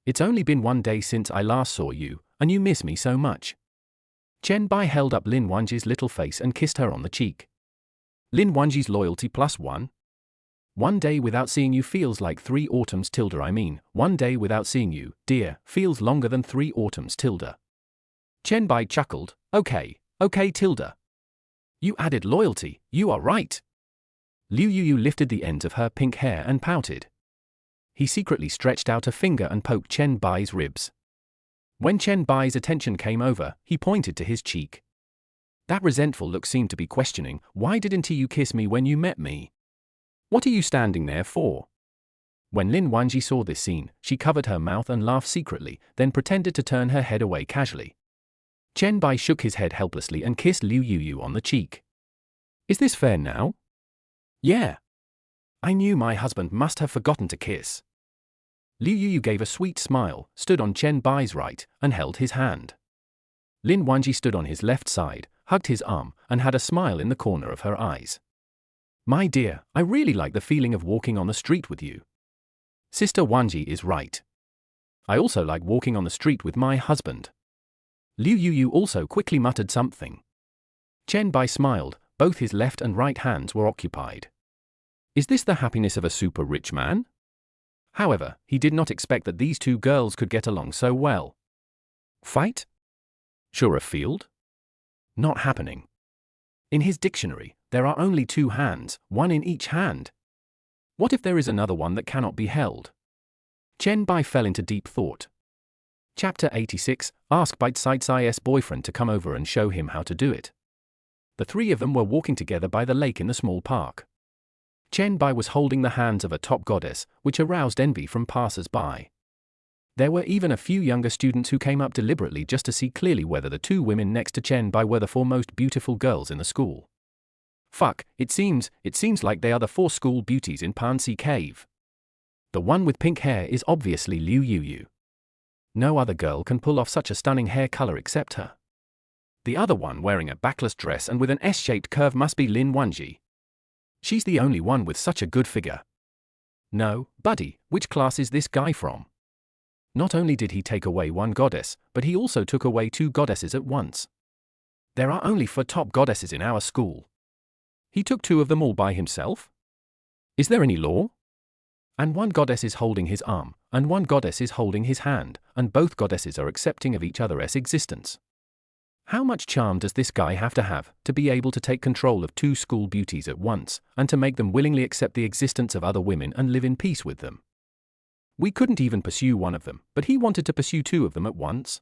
It's only been 1 day since I last saw you, and you miss me so much. Chen Bai held up Lin Wanji's little face and kissed her on the cheek. Lin Wanji's loyalty +1. 1 day without seeing you feels like 3 autumns tilde. 1 day without seeing you, dear, feels longer than 3 autumns tilde. Chen Bai chuckled. Okay tilde. You added loyalty, you are right. Liu Yu lifted the ends of her pink hair and pouted. He secretly stretched out a finger and poked Chen Bai's ribs. When Chen Bai's attention came over, he pointed to his cheek. That resentful look seemed to be questioning, why didn't you kiss me when you met me? What are you standing there for? When Lin Wanji saw this scene, she covered her mouth and laughed secretly, then pretended to turn her head away casually. Chen Bai shook his head helplessly and kissed Liu Yu on the cheek. Is this fair now? Yeah. I knew my husband must have forgotten to kiss. Liu Yu gave a sweet smile, stood on Chen Bai's right, and held his hand. Lin Wanji stood on his left side, hugged his arm, and had a smile in the corner of her eyes. My dear, I really like the feeling of walking on the street with you. Sister Wanji is right. I also like walking on the street with my husband. Liu Yu also quickly muttered something. Chen Bai smiled, both his left and right hands were occupied. Is this the happiness of a super rich man? However, he did not expect that these 2 girls could get along so well. Fight? Sure a field? Not happening. In his dictionary, there are only 2 hands, 1 in each hand. What if there is another one that cannot be held? Chen Bai fell into deep thought. Chapter 86, Ask Bite-Side's boyfriend to come over and show him how to do it. The 3 of them were walking together by the lake in the small park. Chen Bai was holding the hands of a top goddess, which aroused envy from passers-by. There were even a few younger students who came up deliberately just to see clearly whether the 2 women next to Chen Bai were the 4 most beautiful girls in the school. Fuck, it seems like they are the 4 school beauties in Pansy Cave. The one with pink hair is obviously Liu Yu. No other girl can pull off such a stunning hair color except her. The other one wearing a backless dress and with an S-shaped curve must be Lin Wanji. She's the only one with such a good figure. No, buddy, which class is this guy from? Not only did he take away 1 goddess, but he also took away 2 goddesses at once. There are only 4 top goddesses in our school. He took 2 of them all by himself? Is there any law? And 1 goddess is holding his arm, and 1 goddess is holding his hand, and both goddesses are accepting of each other's existence. How much charm does this guy have to be able to take control of 2 school beauties at once, and to make them willingly accept the existence of other women and live in peace with them? We couldn't even pursue 1 of them, but he wanted to pursue 2 of them at once.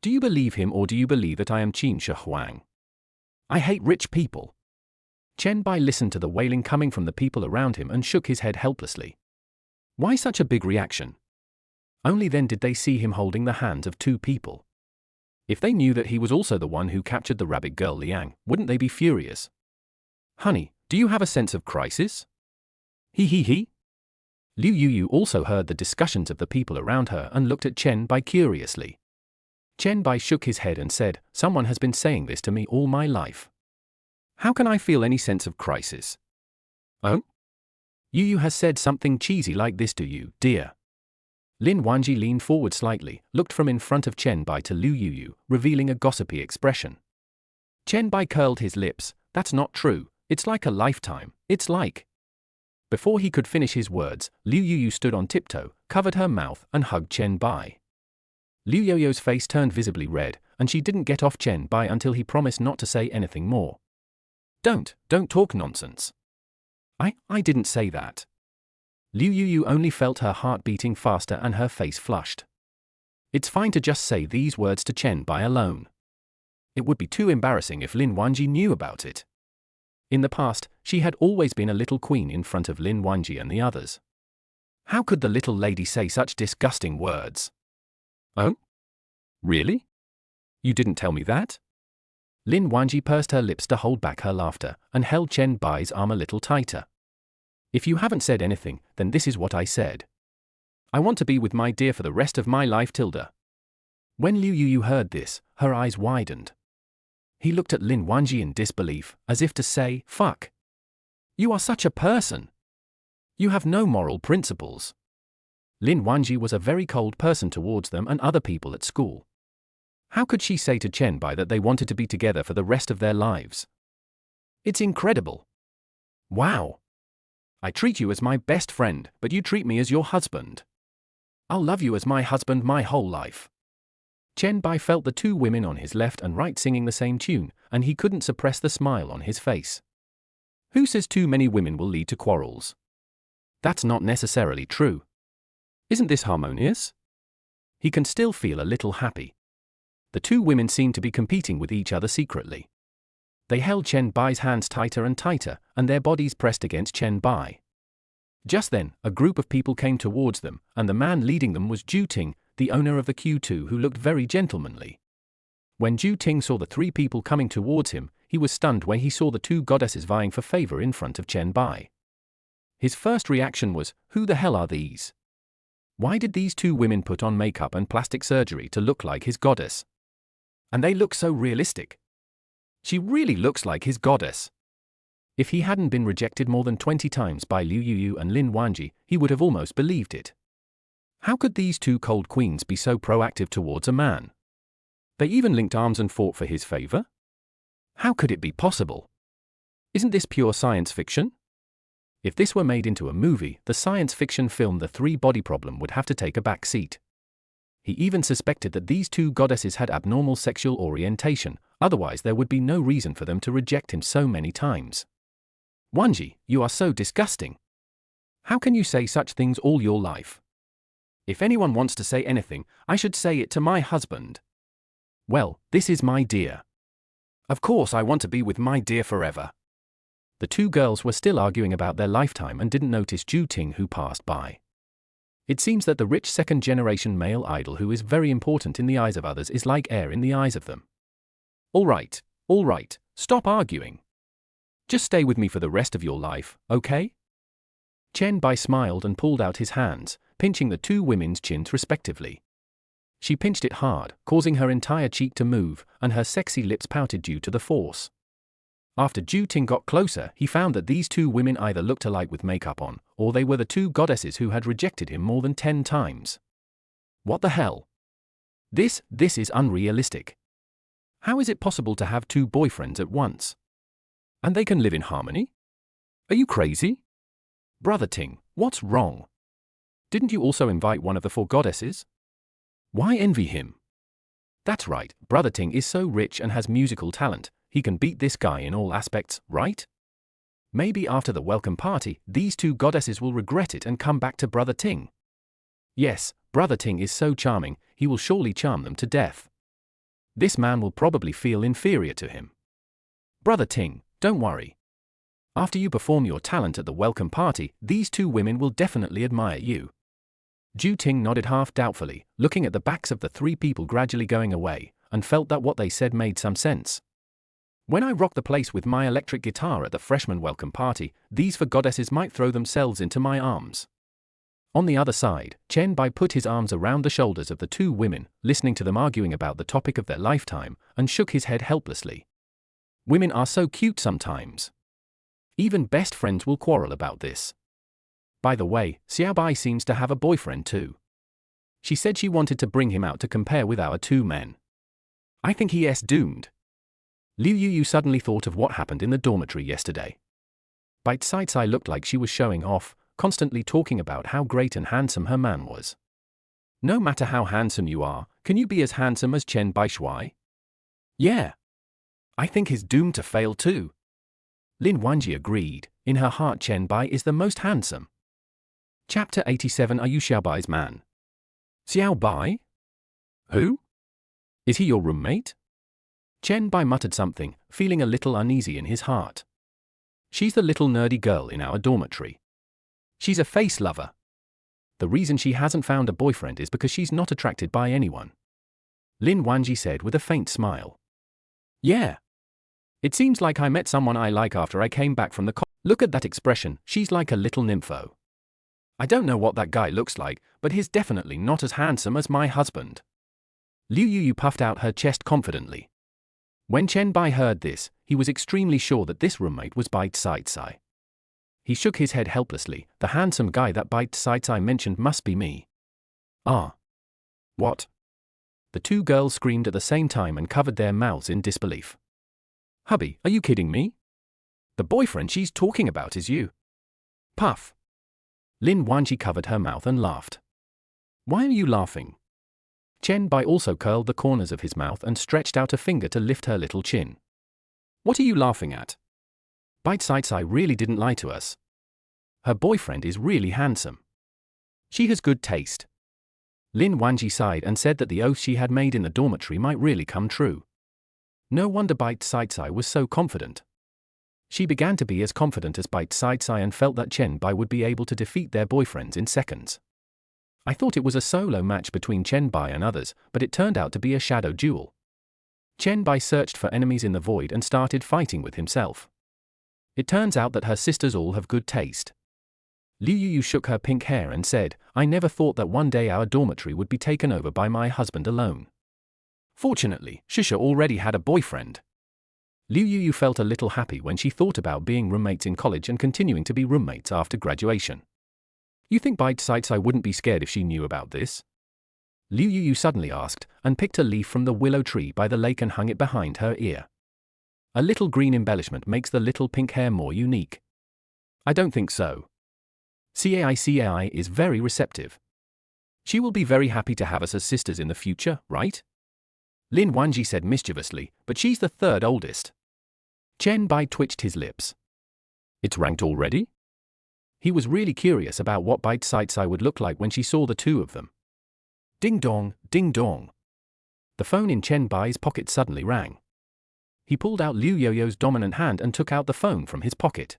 Do you believe him or do you believe that I am Qin Shi Huang? I hate rich people. Chen Bai listened to the wailing coming from the people around him and shook his head helplessly. Why such a big reaction? Only then did they see him holding the hands of 2 people. If they knew that he was also the one who captured the rabbit girl Liang, wouldn't they be furious? Honey, do you have a sense of crisis? He. Liu Yuyu also heard the discussions of the people around her and looked at Chen Bai curiously. Chen Bai shook his head and said, someone has been saying this to me all my life. How can I feel any sense of crisis? Oh? Yuyu has said something cheesy like this to you, dear. Lin Wanji leaned forward slightly, looked from in front of Chen Bai to Liu Yuyu, revealing a gossipy expression. Chen Bai curled his lips. That's not true. It's like a lifetime. It's like. Before he could finish his words, Liu Yuyu stood on tiptoe, covered her mouth, and hugged Chen Bai. Liu Yoyo's face turned visibly red, and she didn't get off Chen Bai until he promised not to say anything more. Don't talk nonsense. I didn't say that. Liu Yuyu only felt her heart beating faster and her face flushed. It's fine to just say these words to Chen Bai alone. It would be too embarrassing if Lin Wanji knew about it. In the past, she had always been a little queen in front of Lin Wanji and the others. How could the little lady say such disgusting words? Oh? Really? You didn't tell me that? Lin Wanji pursed her lips to hold back her laughter and held Chen Bai's arm a little tighter. If you haven't said anything, then this is what I said. I want to be with my dear for the rest of my life, Tilda. When Liu Yuyu heard this, her eyes widened. He looked at Lin Wanji in disbelief, as if to say, fuck. You are such a person. You have no moral principles. Lin Wanji was a very cold person towards them and other people at school. How could she say to Chen Bai that they wanted to be together for the rest of their lives? It's incredible. Wow. I treat you as my best friend, but you treat me as your husband. I'll love you as my husband my whole life. Chen Bai felt the two women on his left and right singing the same tune, and he couldn't suppress the smile on his face. Who says too many women will lead to quarrels? That's not necessarily true. Isn't this harmonious? He can still feel a little happy. The two women seemed to be competing with each other secretly. They held Chen Bai's hands tighter and tighter, and their bodies pressed against Chen Bai. Just then, a group of people came towards them, and the man leading them was Zhu Ting, the owner of the Q2, who looked very gentlemanly. When Zhu Ting saw the three people coming towards him, he was stunned when he saw the two goddesses vying for favor in front of Chen Bai. His first reaction was, who the hell are these? Why did these two women put on makeup and plastic surgery to look like his goddess? And they look so realistic. She really looks like his goddess. If he hadn't been rejected more than 20 times by Liu Yuyu and Lin Wanji, he would have almost believed it. How could these two cold queens be so proactive towards a man? They even linked arms and fought for his favor? How could it be possible? Isn't this pure science fiction? If this were made into a movie, the science fiction film The Three-Body Problem would have to take a back seat. He even suspected that these two goddesses had abnormal sexual orientation, otherwise there would be no reason for them to reject him so many times. Wanji, you are so disgusting. How can you say such things all your life? If anyone wants to say anything, I should say it to my husband. Well, this is my dear. Of course I want to be with my dear forever. The two girls were still arguing about their lifetime and didn't notice Zhu Ting, who passed by. It seems that the rich second-generation male idol who is very important in the eyes of others is like air in the eyes of them. All right, stop arguing. Just stay with me for the rest of your life, okay? Chen Bai smiled and pulled out his hands, pinching the two women's chins respectively. She pinched it hard, causing her entire cheek to move, and her sexy lips pouted due to the force. After Zhu Ting got closer, he found that these two women either looked alike with makeup on, or they were the two goddesses who had rejected him more than 10 times. What the hell? This is unrealistic. How is it possible to have two boyfriends at once? And they can live in harmony? Are you crazy? Brother Ting, what's wrong? Didn't you also invite one of the 4 goddesses? Why envy him? That's right, Brother Ting is so rich and has musical talent, he can beat this guy in all aspects, right? Maybe after the welcome party, these two goddesses will regret it and come back to Brother Ting. Yes, Brother Ting is so charming, he will surely charm them to death. This man will probably feel inferior to him. Brother Ting, don't worry. After you perform your talent at the welcome party, these two women will definitely admire you. Zhu Ting nodded half doubtfully, looking at the backs of the 3 people gradually going away, and felt that what they said made some sense. When I rock the place with my electric guitar at the freshman welcome party, these four goddesses might throw themselves into my arms. On the other side, Chen Bai put his arms around the shoulders of the two women, listening to them arguing about the topic of their lifetime, and shook his head helplessly. Women are so cute sometimes. Even best friends will quarrel about this. By the way, Xiao Bai seems to have a boyfriend too. She said she wanted to bring him out to compare with our two men. I think he is doomed. Liu Yu suddenly thought of what happened in the dormitory yesterday. Bai Caicai looked like she was showing off, constantly talking about how great and handsome her man was. No matter how handsome you are, can you be as handsome as Chen Bai Shuai? Yeah. I think he's doomed to fail too. Lin Wanji agreed. In her heart, Chen Bai is the most handsome. Chapter 87. Are you Xiao Bai's man? Xiao Bai? Who? Is he your roommate? Chen Bai muttered something, feeling a little uneasy in his heart. She's the little nerdy girl in our dormitory. She's a face lover. The reason she hasn't found a boyfriend is because she's not attracted by anyone. Lin Wanji said with a faint smile. Yeah. It seems like I met someone I like after I came back from the Look at that expression, she's like a little nympho. I don't know what that guy looks like, but he's definitely not as handsome as my husband. Liu Yu puffed out her chest confidently. When Chen Bai heard this, he was extremely sure that this roommate was Bai Caicai. He shook his head helplessly. The handsome guy that Bai Caicai mentioned must be me. Ah. What? The two girls screamed at the same time and covered their mouths in disbelief. Hubby, are you kidding me? The boyfriend she's talking about is you. Puff. Lin Wanji covered her mouth and laughed. Why are you laughing? Chen Bai also curled the corners of his mouth and stretched out a finger to lift her little chin. What are you laughing at? Bai Caicai really didn't lie to us. Her boyfriend is really handsome. She has good taste. Lin Wanji sighed and said that the oath she had made in the dormitory might really come true. No wonder Bai Caicai was so confident. She began to be as confident as Bai Caicai and felt that Chen Bai would be able to defeat their boyfriends in seconds. I thought it was a solo match between Chen Bai and others, but it turned out to be a shadow duel. Chen Bai searched for enemies in the void and started fighting with himself. It turns out that her sisters all have good taste. Liu Yu shook her pink hair and said, I never thought that one day our dormitory would be taken over by my husband alone. Fortunately, Shisha already had a boyfriend. Liu Yu felt a little happy when she thought about being roommates in college and continuing to be roommates after graduation. You think Bai Caicai wouldn't be scared if she knew about this? Liu Yu suddenly asked, and picked a leaf from the willow tree by the lake and hung it behind her ear. A little green embellishment makes the little pink hair more unique. I don't think so. Cai is very receptive. She will be very happy to have us as sisters in the future, right? Lin Wanji said mischievously, but she's the third oldest. Chen Bai twitched his lips. It's ranked already? He was really curious about what Bai Caicai would look like when she saw the two of them. Ding dong, ding dong. The phone in Chen Bai's pocket suddenly rang. He pulled out Liu Yoyo's dominant hand and took out the phone from his pocket.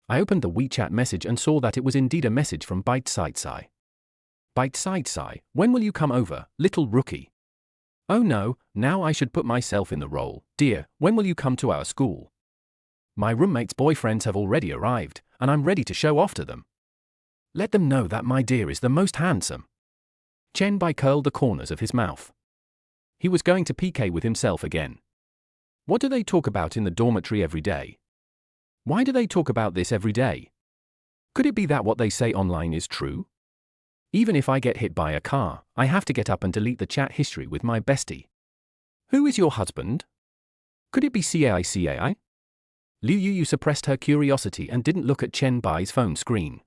I opened the WeChat message and saw that it was indeed a message from Bai Caicai. Bai Caicai, when will you come over, little rookie? Oh no, now I should put myself in the role. Dear, when will you come to our school? My roommate's boyfriends have already arrived, and I'm ready to show off to them. Let them know that my dear is the most handsome. Chen Bai curled the corners of his mouth. He was going to PK with himself again. What do they talk about in the dormitory every day? Why do they talk about this every day? Could it be that what they say online is true? Even if I get hit by a car, I have to get up and delete the chat history with my bestie. Who is your husband? Could it be Cai? Liu Yu suppressed her curiosity and didn't look at Chen Bai's phone screen.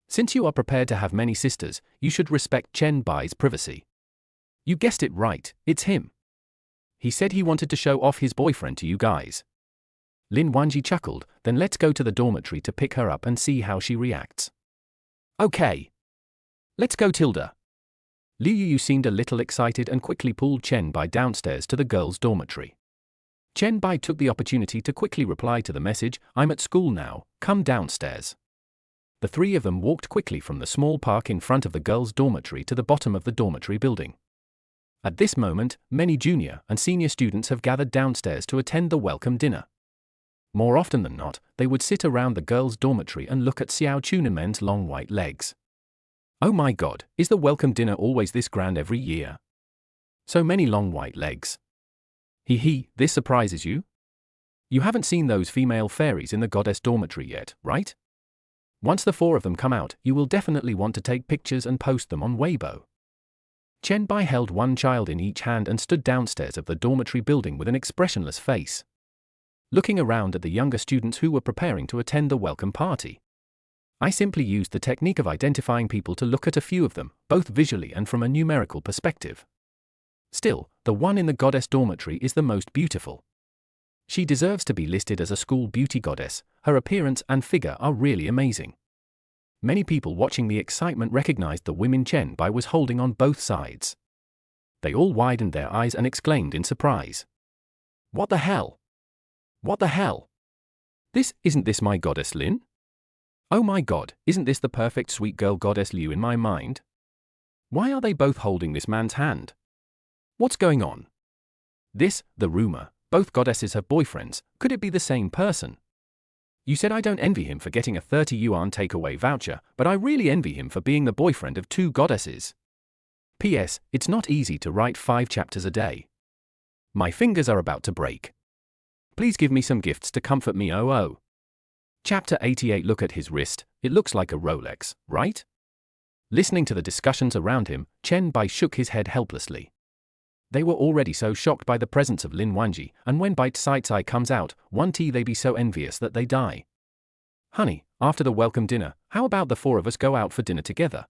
Since you are prepared to have many sisters, you should respect Chen Bai's privacy. You guessed it right, it's him. He said he wanted to show off his boyfriend to you guys. Lin Wanji chuckled, then let's go to the dormitory to pick her up and see how she reacts. Okay. Let's go, Tilda. Liu Yu seemed a little excited and quickly pulled Chen Bai downstairs to the girls' dormitory. Chen Bai took the opportunity to quickly reply to the message, I'm at school now, come downstairs. The three of them walked quickly from the small park in front of the girls' dormitory to the bottom of the dormitory building. At this moment, many junior and senior students have gathered downstairs to attend the welcome dinner. More often than not, they would sit around the girls' dormitory and look at Xiao Chunenmen's long white legs. Oh my god, is the welcome dinner always this grand every year? So many long white legs. This surprises you? You haven't seen those female fairies in the goddess dormitory yet, right? Once the 4 of them come out, you will definitely want to take pictures and post them on Weibo. Chen Bai held one child in each hand and stood downstairs of the dormitory building with an expressionless face, looking around at the younger students who were preparing to attend the welcome party. I simply used the technique of identifying people to look at a few of them, both visually and from a numerical perspective. Still, the one in the goddess dormitory is the most beautiful. She deserves to be listed as a school beauty goddess. Her appearance and figure are really amazing. Many people watching the excitement recognized the women Chen Bai was holding on both sides. They all widened their eyes and exclaimed in surprise. What the hell? What the hell? Isn't this my goddess Lin? Oh my god, isn't this the perfect sweet girl goddess Liu in my mind? Why are they both holding this man's hand? What's going on? The rumor, both goddesses have boyfriends, could it be the same person? You said I don't envy him for getting a 30 yuan takeaway voucher, but I really envy him for being the boyfriend of 2 goddesses. P.S. It's not easy to write 5 chapters a day. My fingers are about to break. Please give me some gifts to comfort me. Oh. Chapter 88. Look at his wrist, it looks like a Rolex, right? Listening to the discussions around him, Chen Bai shook his head helplessly. They were already so shocked by the presence of Lin Wanji, and when Bai Tsai comes out, they be so envious that they die. Honey, after the welcome dinner, how about the 4 of us go out for dinner together?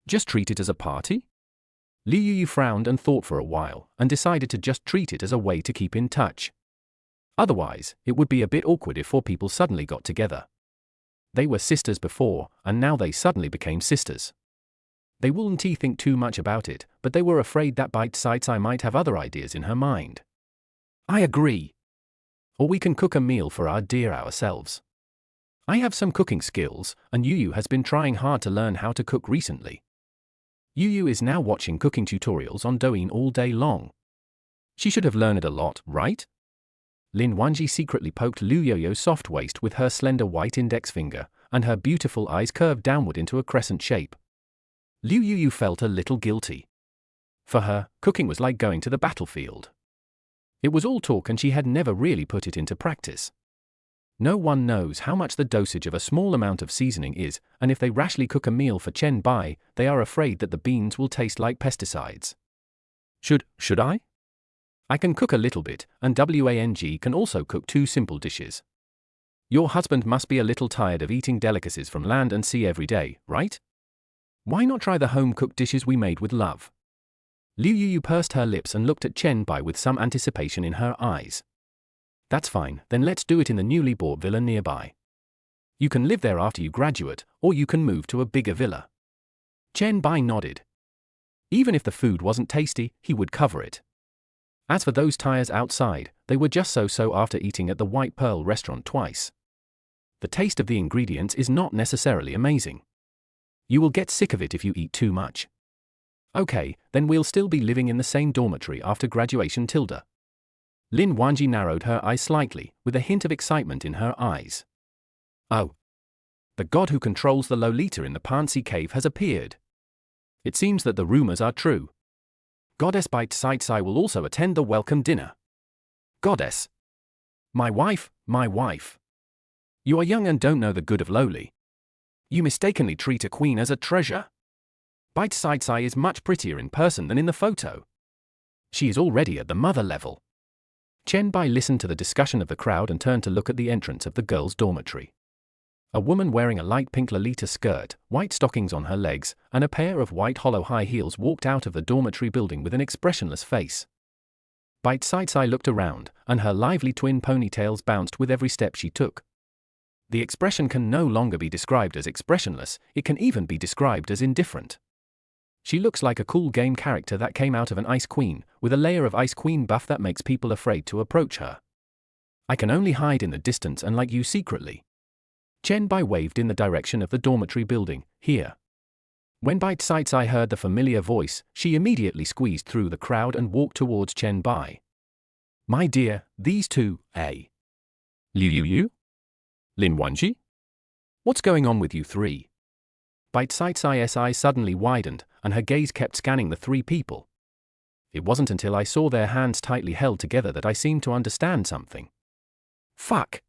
Just treat it as a party? Liu Yu frowned and thought for a while, and decided to just treat it as a way to keep in touch. Otherwise, it would be a bit awkward if 4 people suddenly got together. They were sisters before, and now they suddenly became sisters. They wouldn't think too much about it, but they were afraid that Bai Tsai might have other ideas in her mind. I agree. Or we can cook a meal for our dear ourselves. I have some cooking skills, and Yu Yu has been trying hard to learn how to cook recently. Yu Yu is now watching cooking tutorials on Douyin all day long. She should have learned a lot, right? Lin Wanji secretly poked Liu Yoyo's soft waist with her slender white index finger, and her beautiful eyes curved downward into a crescent shape. Liu Yu felt a little guilty. For her, cooking was like going to the battlefield. It was all talk and she had never really put it into practice. No one knows how much the dosage of a small amount of seasoning is, and if they rashly cook a meal for Chen Bai, they are afraid that the beans will taste like pesticides. Should I? I can cook a little bit, and Wang can also cook 2 simple dishes. Your husband must be a little tired of eating delicacies from land and sea every day, right? Why not try the home-cooked dishes we made with love? Liu Yu pursed her lips and looked at Chen Bai with some anticipation in her eyes. That's fine, then let's do it in the newly bought villa nearby. You can live there after you graduate, or you can move to a bigger villa. Chen Bai nodded. Even if the food wasn't tasty, he would cover it. As for those tires outside, they were just so after eating at the White Pearl restaurant twice. The taste of the ingredients is not necessarily amazing. You will get sick of it if you eat too much. Okay, then we'll still be living in the same dormitory after graduation. Lin Wanji narrowed her eyes slightly, with a hint of excitement in her eyes. Oh. The god who controls the Lolita in the Pansy cave has appeared. It seems that the rumors are true. Goddess Bai Tsai will also attend the welcome dinner. Goddess. My wife. You are young and don't know the good of lowly. You mistakenly treat a queen as a treasure. Bai Tsai is much prettier in person than in the photo. She is already at the mother level. Chen Bai listened to the discussion of the crowd and turned to look at the entrance of the girls' dormitory. A woman wearing a light pink Lolita skirt, white stockings on her legs, and a pair of white hollow high heels walked out of the dormitory building with an expressionless face. Bai Tsai looked around, and her lively twin ponytails bounced with every step she took. The expression can no longer be described as expressionless, it can even be described as indifferent. She looks like a cool game character that came out of an Ice Queen, with a layer of Ice Queen buff that makes people afraid to approach her. I can only hide in the distance and like you secretly. Chen Bai waved in the direction of the dormitory building. Here. When Bite-Sides-I heard the familiar voice, she immediately squeezed through the crowd and walked towards Chen Bai. My dear, these two, eh? Liu Yu? Lin Wanji? What's going on with you three? Bite-Sides-I's eyes suddenly widened, and her gaze kept scanning the three people. It wasn't until I saw their hands tightly held together that I seemed to understand something. Fuck!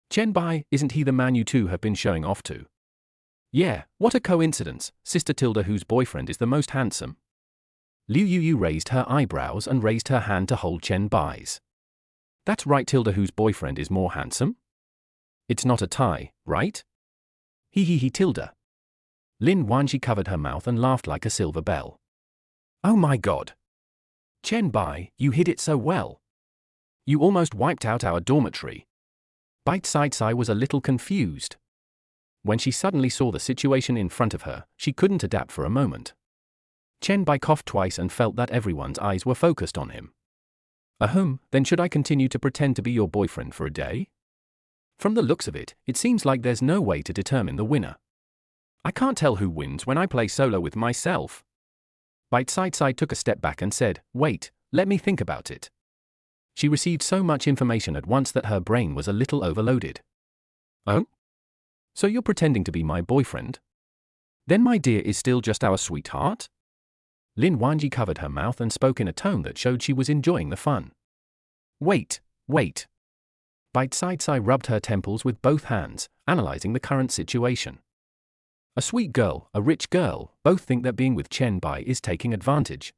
Chen Bai, isn't he the man you two have been showing off to? Yeah, what a coincidence, Sister Tilda whose boyfriend is the most handsome. Liu Yu raised her eyebrows and raised her hand to hold Chen Bai's. That's right, Tilda whose boyfriend is more handsome? It's not a tie, right? He Tilda. Lin Wanji covered her mouth and laughed like a silver bell. Oh my god. Chen Bai, you hid it so well. You almost wiped out our dormitory. Bite-Sides-I was a little confused. When she suddenly saw the situation in front of her, she couldn't adapt for a moment. Chen Bai coughed twice and felt that everyone's eyes were focused on him. Then should I continue to pretend to be your boyfriend for a day? From the looks of it, it seems like there's no way to determine the winner. I can't tell who wins when I play solo with myself. Bite-Sides-I took a step back and said, wait, let me think about it. She received so much information at once that her brain was a little overloaded. Oh? So you're pretending to be my boyfriend? Then my dear is still just our sweetheart? Lin Wanji covered her mouth and spoke in a tone that showed she was enjoying the fun. Wait. Bite-Sides-I rubbed her temples with both hands, analyzing the current situation. A sweet girl, a rich girl, both think that being with Chen Bai is taking advantage.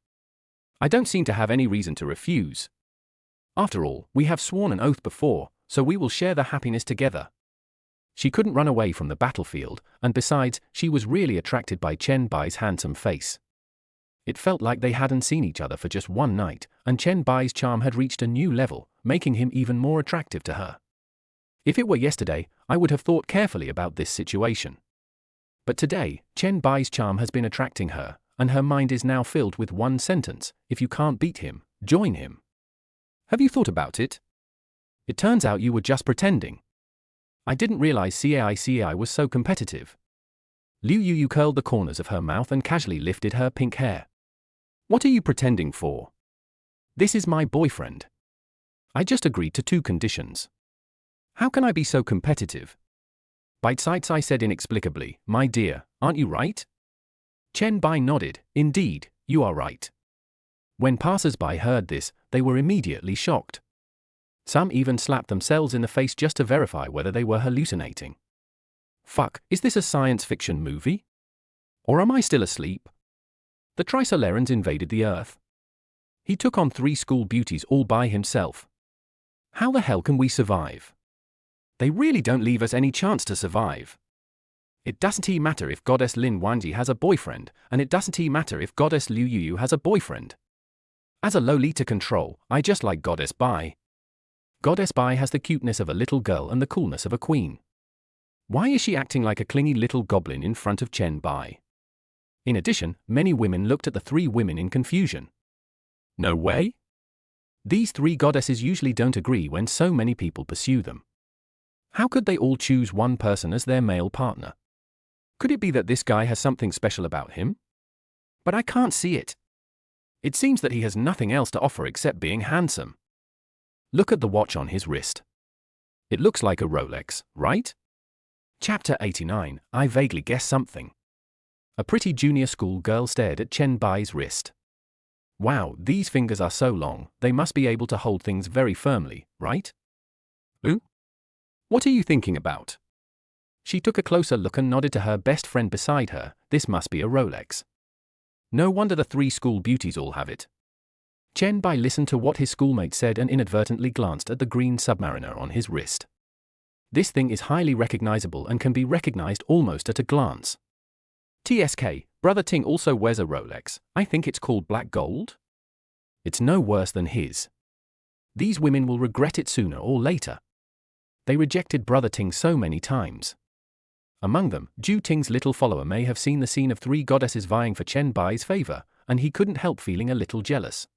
I don't seem to have any reason to refuse. After all, we have sworn an oath before, so we will share the happiness together. She couldn't run away from the battlefield, and besides, she was really attracted by Chen Bai's handsome face. It felt like they hadn't seen each other for just one night, and Chen Bai's charm had reached a new level, making him even more attractive to her. If it were yesterday, I would have thought carefully about this situation. But today, Chen Bai's charm has been attracting her, and her mind is now filled with one sentence: if you can't beat him, join him. Have you thought about it? It turns out you were just pretending. I didn't realize CAI was so competitive. Liu Yu curled the corners of her mouth and casually lifted her pink hair. What are you pretending for? This is my boyfriend. I just agreed to 2 conditions. How can I be so competitive? Bite-Sides-I said inexplicably, my dear, aren't you right? Chen Bai nodded, indeed, you are right. When passers-by heard this, they were immediately shocked. Some even slapped themselves in the face just to verify whether they were hallucinating. Fuck, is this a science fiction movie? Or am I still asleep? The Trisolarans invaded the Earth. He took on 3 school beauties all by himself. How the hell can we survive? They really don't leave us any chance to survive. It doesn't matter if Goddess Lin Wanji has a boyfriend, and it doesn't matter if Goddess Liu Yu has a boyfriend. As a Lolita control, I just like Goddess Bai. Goddess Bai has the cuteness of a little girl and the coolness of a queen. Why is she acting like a clingy little goblin in front of Chen Bai? In addition, many women looked at the 3 women in confusion. No way? These 3 goddesses usually don't agree when so many people pursue them. How could they all choose one person as their male partner? Could it be that this guy has something special about him? But I can't see it. It seems that he has nothing else to offer except being handsome. Look at the watch on his wrist. It looks like a Rolex, right? Chapter 89, I vaguely guess something. A pretty junior school girl stared at Chen Bai's wrist. Wow, these fingers are so long, they must be able to hold things very firmly, right? Ooh? What are you thinking about? She took a closer look and nodded to her best friend beside her. This must be a Rolex. No wonder the 3 school beauties all have it. Chen Bai listened to what his schoolmate said and inadvertently glanced at the green submariner on his wrist. This thing is highly recognizable and can be recognized almost at a glance. TSK, Brother Ting also wears a Rolex. I think it's called black gold? It's no worse than his. These women will regret it sooner or later. They rejected Brother Ting so many times. Among them, Ju Ting's little follower may have seen the scene of 3 goddesses vying for Chen Bai's favor, and he couldn't help feeling a little jealous.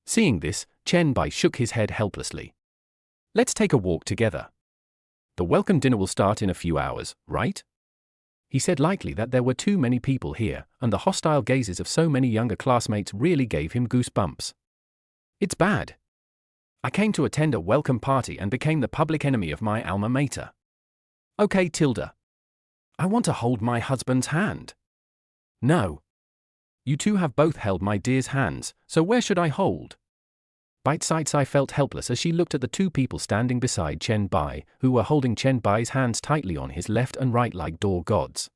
Seeing this, Chen Bai shook his head helplessly. Let's take a walk together. The welcome dinner will start in a few hours, right? He said lightly that there were too many people here, and the hostile gazes of so many younger classmates really gave him goosebumps. It's bad. I came to attend a welcome party and became the public enemy of my alma mater. Okay, Tilda. I want to hold my husband's hand. No. You two have both held my dear's hands, so where should I hold? Bite-Sai felt helpless as she looked at the two people standing beside Chen Bai, who were holding Chen Bai's hands tightly on his left and right like door gods.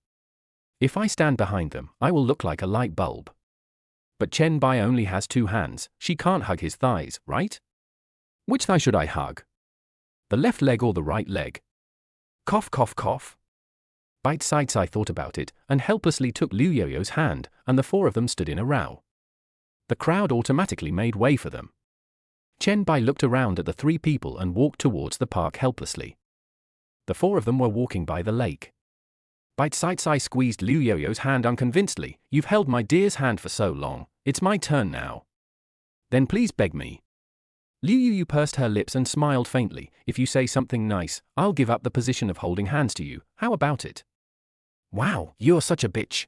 If I stand behind them, I will look like a light bulb. But Chen Bai only has two hands, she can't hug his thighs, right? Which thigh should I hug? The left leg or the right leg? Cough, cough, cough. Bite-Sai thought about it, and helplessly took Liu Yoyo's hand, and the four of them stood in a row. The crowd automatically made way for them. Chen Bai looked around at the three people and walked towards the park helplessly. The four of them were walking by the lake. Bite-Sai squeezed Liu Yoyo's hand unconvincedly. You've held my dear's hand for so long, it's my turn now. Then please beg me. Liu Yoyo pursed her lips and smiled faintly. If you say something nice, I'll give up the position of holding hands to you, how about it? Wow, you're such a bitch.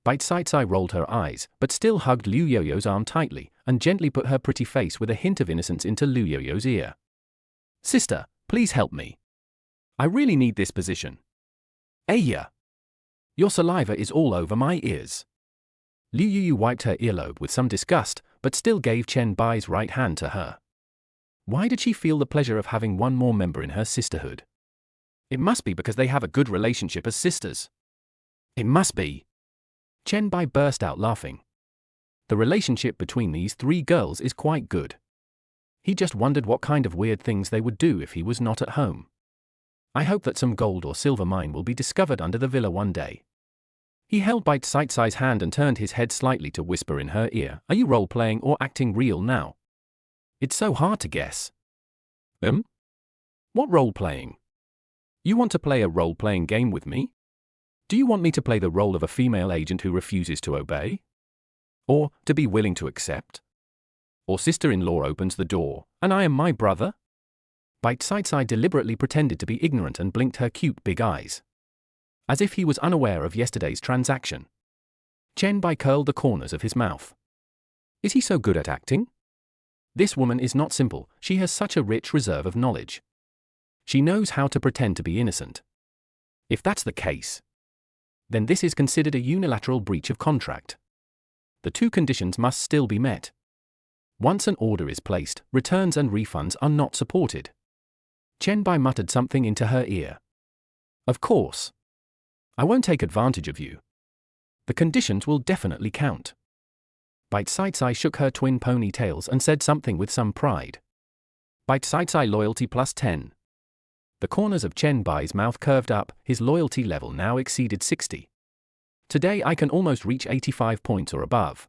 Bite-Sai rolled her eyes, but still hugged Liu Yoyo's arm tightly, and gently put her pretty face with a hint of innocence into Liu Yoyo's ear. Sister, please help me. I really need this position. Aya! Your saliva is all over my ears. Liu Yoyo wiped her earlobe with some disgust, but still gave Chen Bai's right hand to her. Why did she feel the pleasure of having one more member in her sisterhood? It must be because they have a good relationship as sisters. It must be. Chen Bai burst out laughing. The relationship between these three girls is quite good. He just wondered what kind of weird things they would do if he was not at home. I hope that some gold or silver mine will be discovered under the villa one day. He held Bite-Sai's hand and turned his head slightly to whisper in her ear, are you role-playing or acting real now? It's so hard to guess. What role-playing? You want to play a role-playing game with me? Do you want me to play the role of a female agent who refuses to obey? Or to be willing to accept? Or sister-in-law opens the door, and I am my brother? Bite-Sai deliberately pretended to be ignorant and blinked her cute big eyes. As if he was unaware of yesterday's transaction. Chen Bai curled the corners of his mouth. Is he so good at acting? This woman is not simple, she has such a rich reserve of knowledge. She knows how to pretend to be innocent. If that's the case, then this is considered a unilateral breach of contract. The two conditions must still be met. Once an order is placed, returns and refunds are not supported. Chen Bai muttered something into her ear. Of course. I won't take advantage of you. The conditions will definitely count. Bite-Sai shook her twin ponytails and said something with some pride. Bite-Sai loyalty plus 10. The corners of Chen Bai's mouth curved up, his loyalty level now exceeded 60. Today I can almost reach 85 points or above.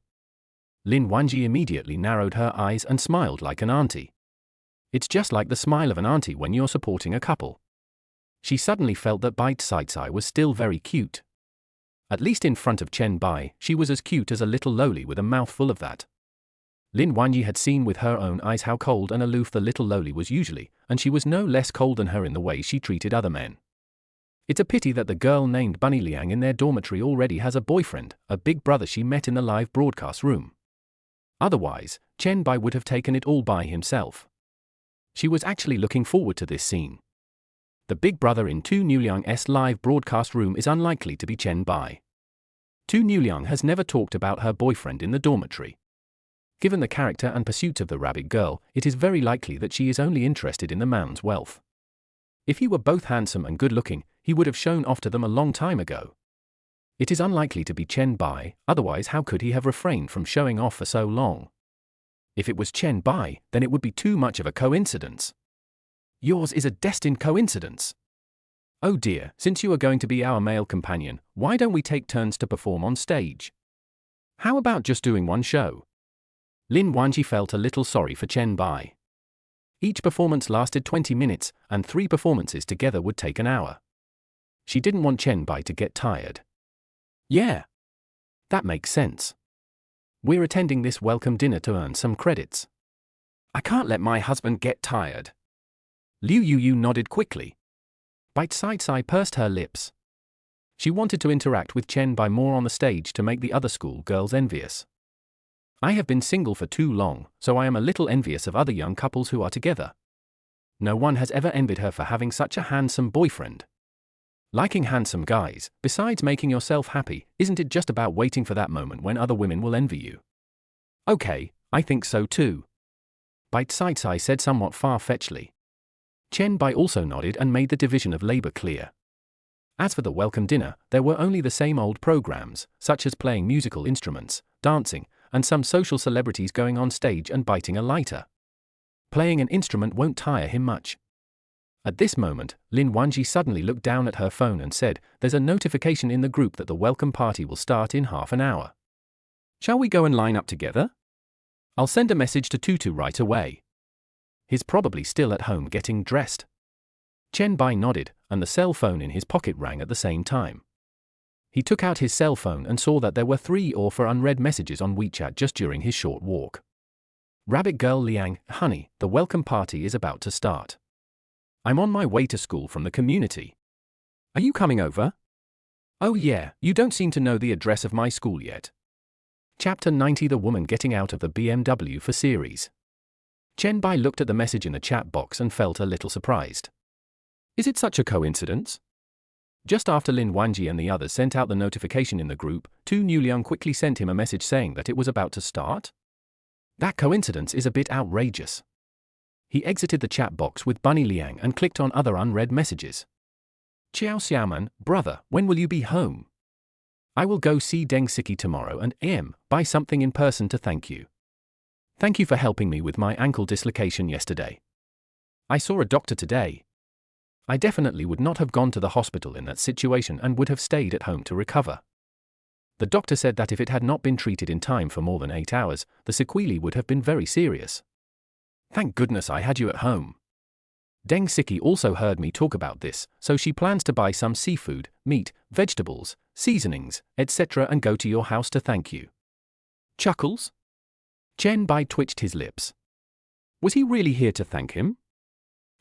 Lin Wanji immediately narrowed her eyes and smiled like an auntie. It's just like the smile of an auntie when you're supporting a couple. She suddenly felt that Bite-Sai was still very cute. At least in front of Chen Bai, she was as cute as a little loli with a mouthful of that. Lin Wanyi had seen with her own eyes how cold and aloof the little loli was usually, and she was no less cold than her in the way she treated other men. It's a pity that the girl named Bunny Liang in their dormitory already has a boyfriend, a big brother she met in the live broadcast room. Otherwise, Chen Bai would have taken it all by himself. She was actually looking forward to this scene. The big brother in Tu Nuliang's live broadcast room is unlikely to be Chen Bai. Tu Nuliang has never talked about her boyfriend in the dormitory. Given the character and pursuits of the rabbit girl, it is very likely that she is only interested in the man's wealth. If he were both handsome and good-looking, he would have shown off to them a long time ago. It is unlikely to be Chen Bai, otherwise how could he have refrained from showing off for so long? If it was Chen Bai, then it would be too much of a coincidence. Yours is a destined coincidence. Oh dear, since you are going to be our male companion, why don't we take turns to perform on stage? How about just doing one show? Lin Wanji felt a little sorry for Chen Bai. Each performance lasted 20 minutes, and 3 performances together would take an hour. She didn't want Chen Bai to get tired. Yeah. That makes sense. We're attending this welcome dinner to earn some credits. I can't let my husband get tired. Liu Yu nodded quickly. Bite-Sai pursed her lips. She wanted to interact with Chen Bai more on the stage to make the other school girls envious. I have been single for too long, so I am a little envious of other young couples who are together. No one has ever envied her for having such a handsome boyfriend. Liking handsome guys, besides making yourself happy, isn't it just about waiting for that moment when other women will envy you? Okay, I think so too. Bite Sai said somewhat far-fetchedly. Chen Bai also nodded and made the division of labor clear. As for the welcome dinner, there were only the same old programs, such as playing musical instruments, dancing, and some social celebrities going on stage and biting a lighter. Playing an instrument won't tire him much. At this moment, Lin Wanji suddenly looked down at her phone and said, "There's a notification in the group that the welcome party will start in half an hour. Shall we go and line up together? I'll send a message to Tutu right away. He's probably still at home getting dressed." Chen Bai nodded, and the cell phone in his pocket rang at the same time. He took out his cell phone and saw that there were 3 or 4 unread messages on WeChat just during his short walk. Rabbit Girl Liang, honey, the welcome party is about to start. I'm on my way to school from the community. Are you coming over? Oh yeah, you don't seem to know the address of my school yet. Chapter 90. The woman getting out of the BMW for series. Chen Bai looked at the message in the chat box and felt a little surprised. Is it such a coincidence? Just after Lin Wanji and the others sent out the notification in the group, Tu Nuliang quickly sent him a message saying that it was about to start? That coincidence is a bit outrageous. He exited the chat box with Bunny Liang and clicked on other unread messages. Xiao Xiaoman, brother, when will you be home? I will go see Deng Siki tomorrow and buy something in person to thank you. Thank you for helping me with my ankle dislocation yesterday. I saw a doctor today. I definitely would not have gone to the hospital in that situation and would have stayed at home to recover. The doctor said that if it had not been treated in time for more than 8 hours, the sequelae would have been very serious. Thank goodness I had you at home. Deng Siki also heard me talk about this, so she plans to buy some seafood, meat, vegetables, seasonings, etc. and go to your house to thank you. Chuckles? Chen Bai twitched his lips. Was he really here to thank him?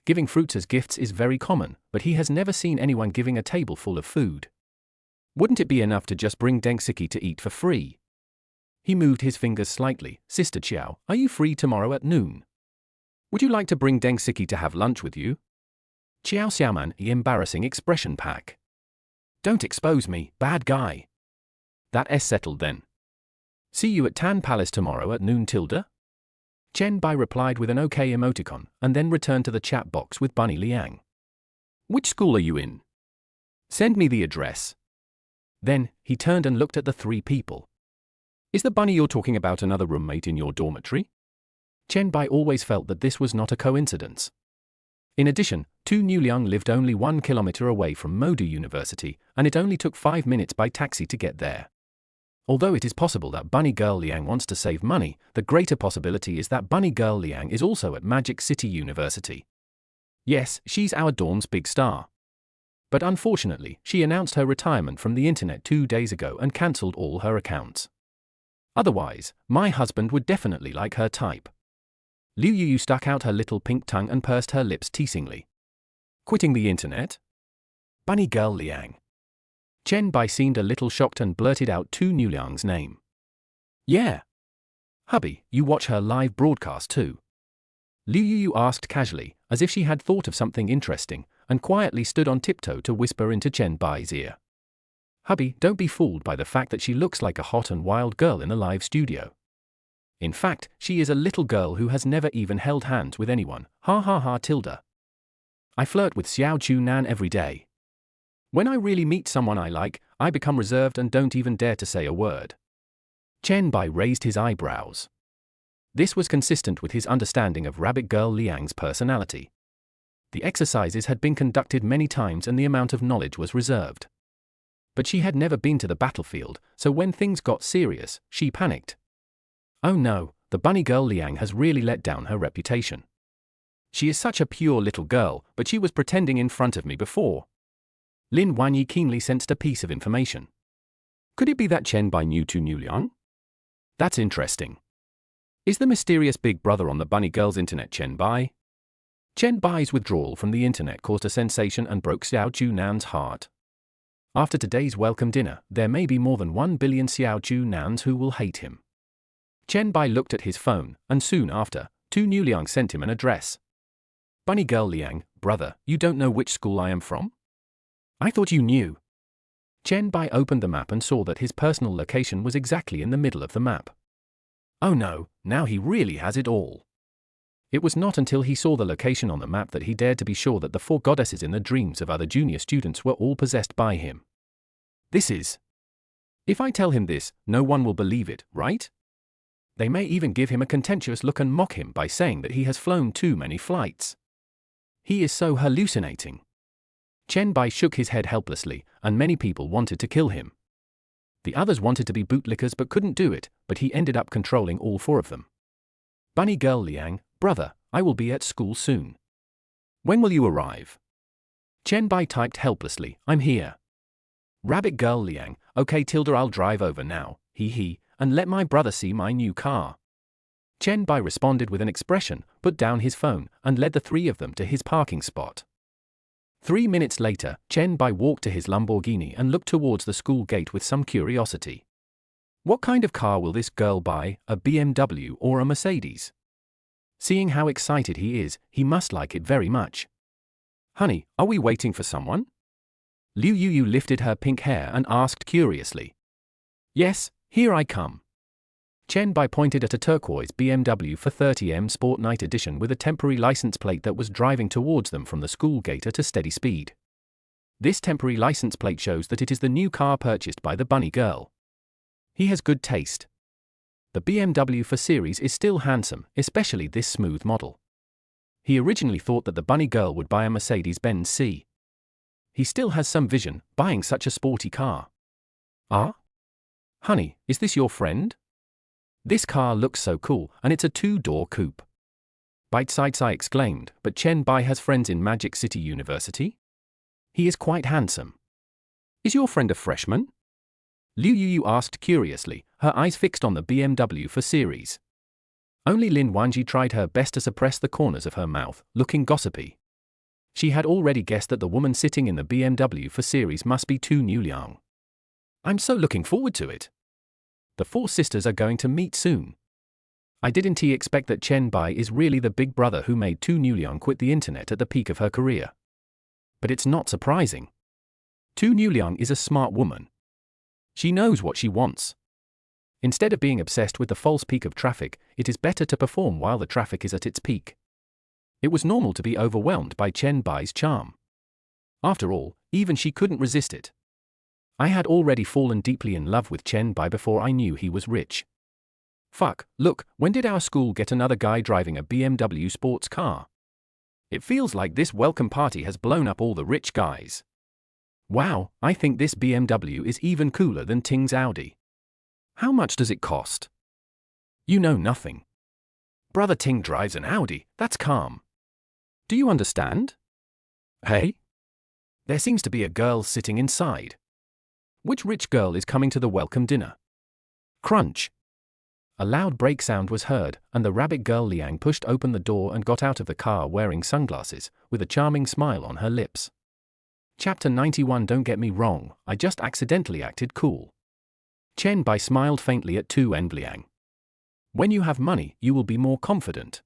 Giving fruits as gifts is very common, but he has never seen anyone giving a table full of food. Wouldn't it be enough to just bring Deng Siki to eat for free? He moved his fingers slightly. Sister Qiao, are you free tomorrow at noon? Would you like to bring Deng Siki to have lunch with you? Xiao Xiaoman, embarrassing expression pack. Don't expose me, bad guy. That's settled then. See you at Tan Palace tomorrow at noon tilde? Chen Bai replied with an OK emoticon, and then returned to the chat box with Bunny Liang. Which school are you in? Send me the address. Then, he turned and looked at the 3 people. Is the bunny you're talking about another roommate in your dormitory? Chen Bai always felt that this was not a coincidence. In addition, Tu Nuliang lived only 1 kilometer away from Modu University, and it only took 5 minutes by taxi to get there. Although it is possible that Bunny Girl Liang wants to save money, the greater possibility is that Bunny Girl Liang is also at Magic City University. Yes, she's our dorm's big star. But unfortunately, she announced her retirement from the internet 2 days ago and cancelled all her accounts. Otherwise, my husband would definitely like her type. Liu Yu stuck out her little pink tongue and pursed her lips teasingly. Quitting the internet? Bunny Girl Liang. Chen Bai seemed a little shocked and blurted out Tu Nuliang's name. Yeah. Hubby, you watch her live broadcast too? Liu Yu asked casually, as if she had thought of something interesting, and quietly stood on tiptoe to whisper into Chen Bai's ear. Hubby, don't be fooled by the fact that she looks like a hot and wild girl in the live studio. In fact, she is a little girl who has never even held hands with anyone, ha ha ha tilde. I flirt with Xiao Chu Nan every day. When I really meet someone I like, I become reserved and don't even dare to say a word. Chen Bai raised his eyebrows. This was consistent with his understanding of Rabbit Girl Liang's personality. The exercises had been conducted many times and the amount of knowledge was reserved. But she had never been to the battlefield, so when things got serious, she panicked. Oh no, the Bunny Girl Liang has really let down her reputation. She is such a pure little girl, but she was pretending in front of me before. Lin Wanyi keenly sensed a piece of information. Could it be that Chen Bai knew Tu Nuliang? That's interesting. Is the mysterious big brother on the Bunny Girl's internet Chen Bai? Chen Bai's withdrawal from the internet caused a sensation and broke Xiao Junan's heart. After today's welcome dinner, there may be more than 1 billion Xiao Ju Nans who will hate him. Chen Bai looked at his phone, and soon after, Tu Niu Liang sent him an address. Bunny girl Liang, brother, you don't know which school I am from? I thought you knew. Chen Bai opened the map and saw that his personal location was exactly in the middle of the map. Oh no, now he really has it all. It was not until he saw the location on the map that he dared to be sure that the 4 goddesses in the dreams of other junior students were all possessed by him. This is... If I tell him this, no one will believe it, right? They may even give him a contemptuous look and mock him by saying that he has flown too many flights. He is so hallucinating. Chen Bai shook his head helplessly, and many people wanted to kill him. The others wanted to be bootlickers but couldn't do it, but he ended up controlling all 4 of them. Bunny girl Liang, brother, I will be at school soon. When will you arrive? Chen Bai typed helplessly, I'm here. Rabbit girl Liang, okay Tilda, I'll drive over now, hee, and let my brother see my new car. Chen Bai responded with an expression, put down his phone, and led the 3 of them to his parking spot. 3 minutes later, Chen Bai walked to his Lamborghini and looked towards the school gate with some curiosity. What kind of car will this girl buy, a BMW or a Mercedes? Seeing how excited he is, he must like it very much. Honey, are we waiting for someone? Liu Yuyu lifted her pink hair and asked curiously. Yes, here I come. Chen Bai pointed at a turquoise BMW 430M Sport Night Edition with a temporary license plate that was driving towards them from the school gate at a steady speed. This temporary license plate shows that it is the new car purchased by the bunny girl. He has good taste. The BMW 4 Series is still handsome, especially this smooth model. He originally thought that the bunny girl would buy a Mercedes-Benz C. He still has some vision, buying such a sporty car. Ah? Honey, is this your friend? This car looks so cool, and it's a 2-door coupe. Bite-sides I exclaimed, but Chen Bai has friends in Magic City University? He is quite handsome. Is your friend a freshman? Liu Yuyu asked curiously, her eyes fixed on the BMW 4 Series. Only Lin Wanji tried her best to suppress the corners of her mouth, looking gossipy. She had already guessed that the woman sitting in the BMW 4 Series must be Tu Niu Liang. I'm so looking forward to it. The 4 sisters are going to meet soon. I didn't expect that Chen Bai is really the big brother who made Tu Niu Liang quit the internet at the peak of her career. But it's not surprising. Tu Niu Liang is a smart woman. She knows what she wants. Instead of being obsessed with the false peak of traffic, it is better to perform while the traffic is at its peak. It was normal to be overwhelmed by Chen Bai's charm. After all, even she couldn't resist it. I had already fallen deeply in love with Chen Bai before I knew he was rich. Fuck, look, when did our school get another guy driving a BMW sports car? It feels like this welcome party has blown up all the rich guys. Wow, I think this BMW is even cooler than Ting's Audi. How much does it cost? You know nothing. Brother Ting drives an Audi, that's calm. Do you understand? Hey? There seems to be a girl sitting inside. Which rich girl is coming to the welcome dinner? Crunch. A loud brake sound was heard, and the rabbit girl Liang pushed open the door and got out of the car wearing sunglasses, with a charming smile on her lips. Chapter 91. Don't get me wrong, I just accidentally acted cool. Chen Bai smiled faintly at Tu Liang. When you have money, you will be more confident.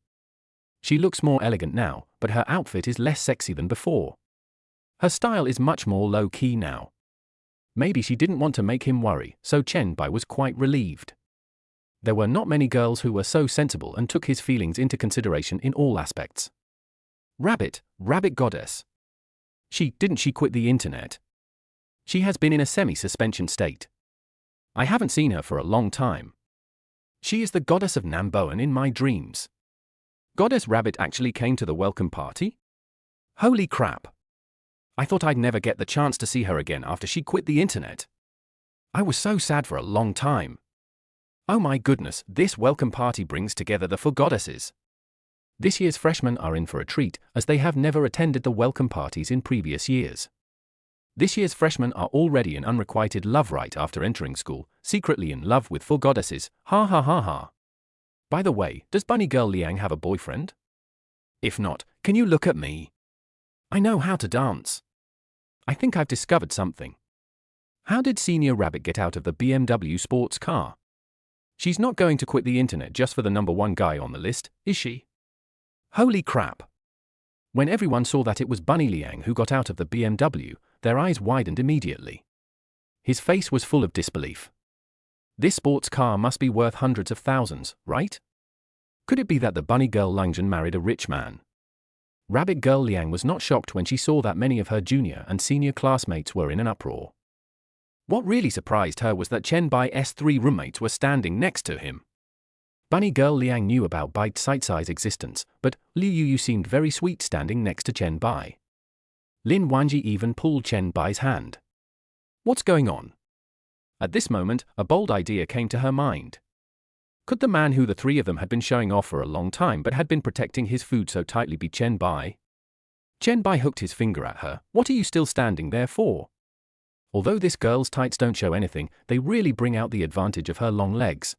She looks more elegant now, but her outfit is less sexy than before. Her style is much more low-key now. Maybe she didn't want to make him worry, so Chen Bai was quite relieved. There were not many girls who were so sensible and took his feelings into consideration in all aspects. Rabbit goddess. Didn't she quit the internet? She has been in a semi-suspension state. I haven't seen her for a long time. She is the goddess of Namboan in my dreams. Goddess Rabbit actually came to the welcome party? Holy crap. I thought I'd never get the chance to see her again after she quit the internet. I was so sad for a long time. Oh my goodness, this welcome party brings together the 4 goddesses. This year's freshmen are in for a treat, as they have never attended the welcome parties in previous years. This year's freshmen are already in unrequited love right after entering school, secretly in love with 4 goddesses, ha ha ha ha. By the way, does bunny girl Liang have a boyfriend? If not, can you look at me? I know how to dance. I think I've discovered something. How did Senior Rabbit get out of the BMW sports car? She's not going to quit the internet just for the #1 guy on the list, is she? Holy crap! When everyone saw that it was Bunny Liang who got out of the BMW, their eyes widened immediately. His face was full of disbelief. This sports car must be worth hundreds of thousands, right? Could it be that the bunny girl Langjun married a rich man? Rabbit girl Liang was not shocked when she saw that many of her junior and senior classmates were in an uproar. What really surprised her was that Chen Bai's 3 roommates were standing next to him. Bunny girl Liang knew about Bai Cai's existence, but Liu Yuyu seemed very sweet standing next to Chen Bai. Lin Wanji even pulled Chen Bai's hand. What's going on? At this moment, a bold idea came to her mind. Could the man who the 3 of them had been showing off for a long time but had been protecting his food so tightly be Chen Bai? Chen Bai hooked his finger at her. What are you still standing there for? Although this girl's tights don't show anything, they really bring out the advantage of her long legs.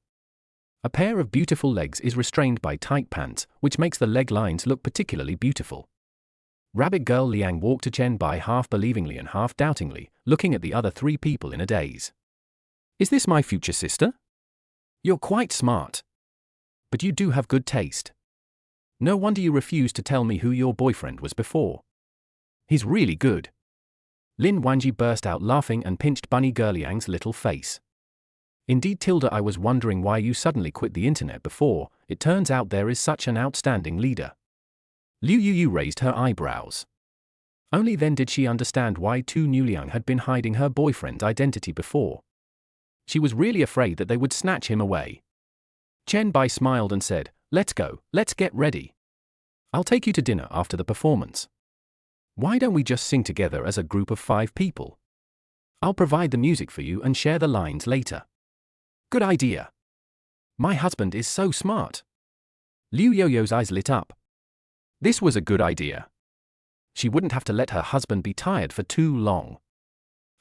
A pair of beautiful legs is restrained by tight pants, which makes the leg lines look particularly beautiful. Rabbit girl Liang walked to Chen Bai half believingly and half doubtingly, looking at the other 3 people in a daze. Is this my future sister? You're quite smart. But you do have good taste. No wonder you refused to tell me who your boyfriend was before. He's really good. Lin Wanji burst out laughing and pinched Bunny Girl Liang's little face. Indeed, Tilda, I was wondering why you suddenly quit the internet before. It turns out there is such an outstanding leader. Liu Yuyu raised her eyebrows. Only then did she understand why Tu Nuliang had been hiding her boyfriend's identity before. She was really afraid that they would snatch him away. Chen Bai smiled and said, "Let's go, let's get ready. I'll take you to dinner after the performance. Why don't we just sing together as a group of 5 people? I'll provide the music for you and share the lines later." Good idea. My husband is so smart. Liu Yoyo's eyes lit up. This was a good idea. She wouldn't have to let her husband be tired for too long.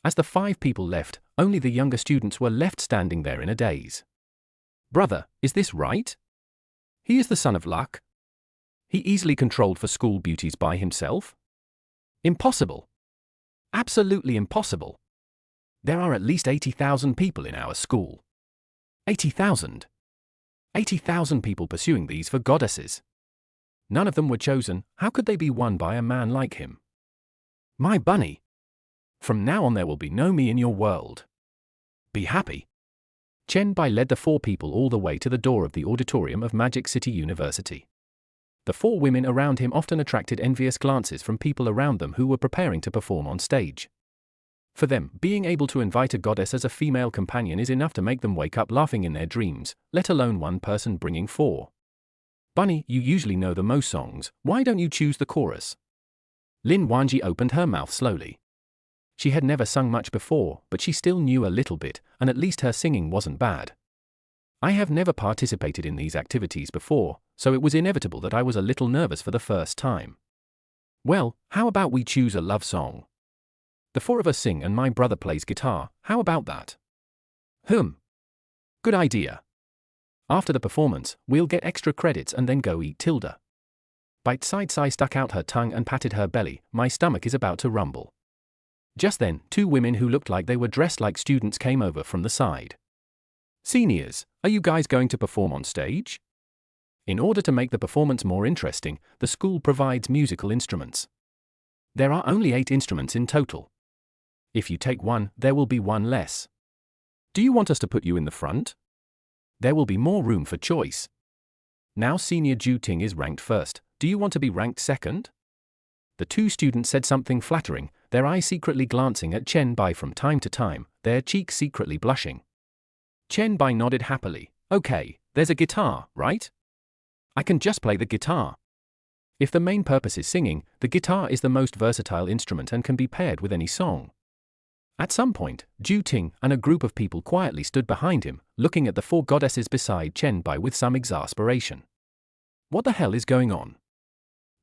As the 5 people left, only the younger students were left standing there in a daze. Brother, is this right? He is the son of luck. He easily controlled for school beauties by himself? Impossible. Absolutely impossible. There are at least 80,000 people in our school. 80,000. 80,000 people pursuing these for goddesses. None of them were chosen. How could they be won by a man like him? My bunny. From now on there will be no me in your world. Be happy. Chen Bai led the 4 people all the way to the door of the auditorium of Magic City University. The 4 women around him often attracted envious glances from people around them who were preparing to perform on stage. For them, being able to invite a goddess as a female companion is enough to make them wake up laughing in their dreams, let alone one person bringing 4. Bunny, you usually know the most songs, why don't you choose the chorus? Lin Wanji opened her mouth slowly. She had never sung much before, but she still knew a little bit, and at least her singing wasn't bad. I have never participated in these activities before, so it was inevitable that I was a little nervous for the first time. Well, how about we choose a love song? The 4 of us sing and my brother plays guitar, how about that? Good idea. After the performance, we'll get extra credits and then go eat Tilda. Bite Side Sai stuck out her tongue and patted her belly. My stomach is about to rumble. Just then, 2 women who looked like they were dressed like students came over from the side. Seniors, are you guys going to perform on stage? In order to make the performance more interesting, the school provides musical instruments. There are only 8 instruments in total. If you take one, there will be one less. Do you want us to put you in the front? There will be more room for choice. Now Senior Ju Ting is ranked first. Do you want to be ranked second? The 2 students said something flattering, their eyes secretly glancing at Chen Bai from time to time, their cheeks secretly blushing. Chen Bai nodded happily. Okay, there's a guitar, right? I can just play the guitar. If the main purpose is singing, the guitar is the most versatile instrument and can be paired with any song. At some point, Ju Ting and a group of people quietly stood behind him, looking at the 4 goddesses beside Chen Bai with some exasperation. What the hell is going on?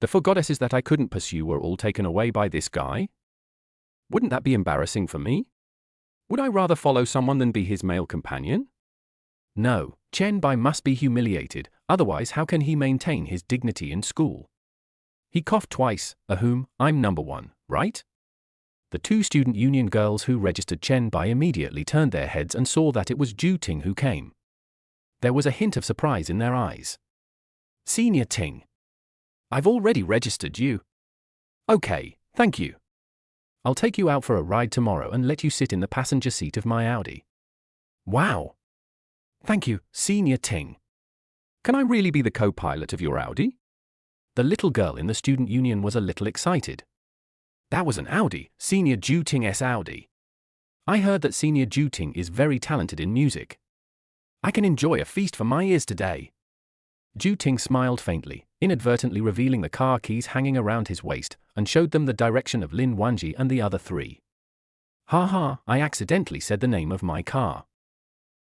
The 4 goddesses that I couldn't pursue were all taken away by this guy? Wouldn't that be embarrassing for me? Would I rather follow someone than be his male companion? No, Chen Bai must be humiliated, otherwise how can he maintain his dignity in school? He coughed twice. I'm #1, right? The two student union girls who registered Chen Bai immediately turned their heads and saw that it was Ju Ting who came. There was a hint of surprise in their eyes. Senior Ting. I've already registered you. Okay, thank you. I'll take you out for a ride tomorrow and let you sit in the passenger seat of my Audi. Wow. Thank you, Senior Ting. Can I really be the co-pilot of your Audi? The little girl in the student union was a little excited. That was an Audi, Senior Ju Ting's Audi. I heard that Senior Ju Ting is very talented in music. I can enjoy a feast for my ears today. Ju Ting smiled faintly, inadvertently revealing the car keys hanging around his waist, and showed them the direction of Lin Wanji and the other three. Ha ha, I accidentally said the name of my car.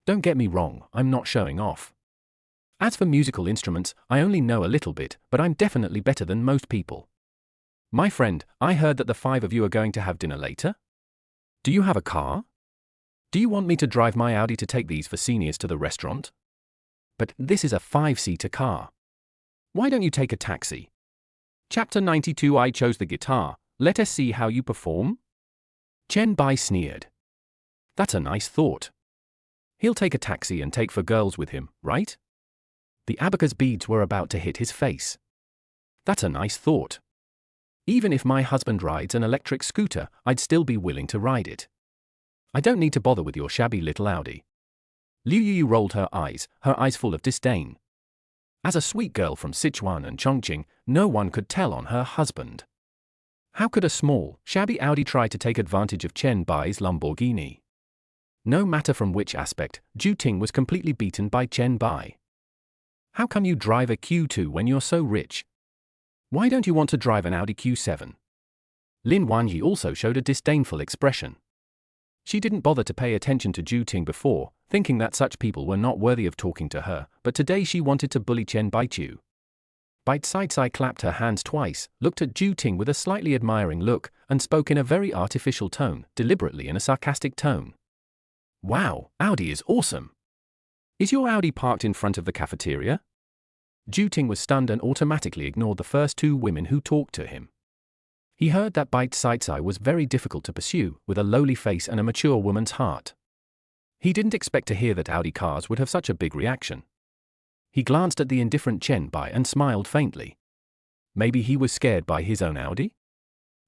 Don't get me wrong, I'm not showing off. As for musical instruments, I only know a little bit, but I'm definitely better than most people. My friend, I heard that the 5 of you are going to have dinner later? Do you have a car? Do you want me to drive my Audi to take these for seniors to the restaurant? But this is a 5-seater car. Why don't you take a taxi? Chapter 92. I chose the guitar. Let us see how you perform. Chen Bai sneered. That's a nice thought. He'll take a taxi and take 4 girls with him, right? The abacus beads were about to hit his face. That's a nice thought. Even if my husband rides an electric scooter, I'd still be willing to ride it. I don't need to bother with your shabby little Audi. Liu Yu rolled her eyes full of disdain. As a sweet girl from Sichuan and Chongqing, no one could tell on her husband. How could a small, shabby Audi try to take advantage of Chen Bai's Lamborghini? No matter from which aspect, Ju Ting was completely beaten by Chen Bai. How come you drive a Q2 when you're so rich? Why don't you want to drive an Audi Q7? Lin Wanyi also showed a disdainful expression. She didn't bother to pay attention to Ju Ting before, thinking that such people were not worthy of talking to her, but today she wanted to bully Chen Bai Chu. Bite Sai clapped her hands twice, looked at Ju Ting with a slightly admiring look, and spoke in a very artificial tone, deliberately in a sarcastic tone. Wow, Audi is awesome. Is your Audi parked in front of the cafeteria? Ju Ting was stunned and automatically ignored the first 2 women who talked to him. He heard that Bite Sai was very difficult to pursue, with a lowly face and a mature woman's heart. He didn't expect to hear that Audi cars would have such a big reaction. He glanced at the indifferent Chen Bai and smiled faintly. Maybe he was scared by his own Audi?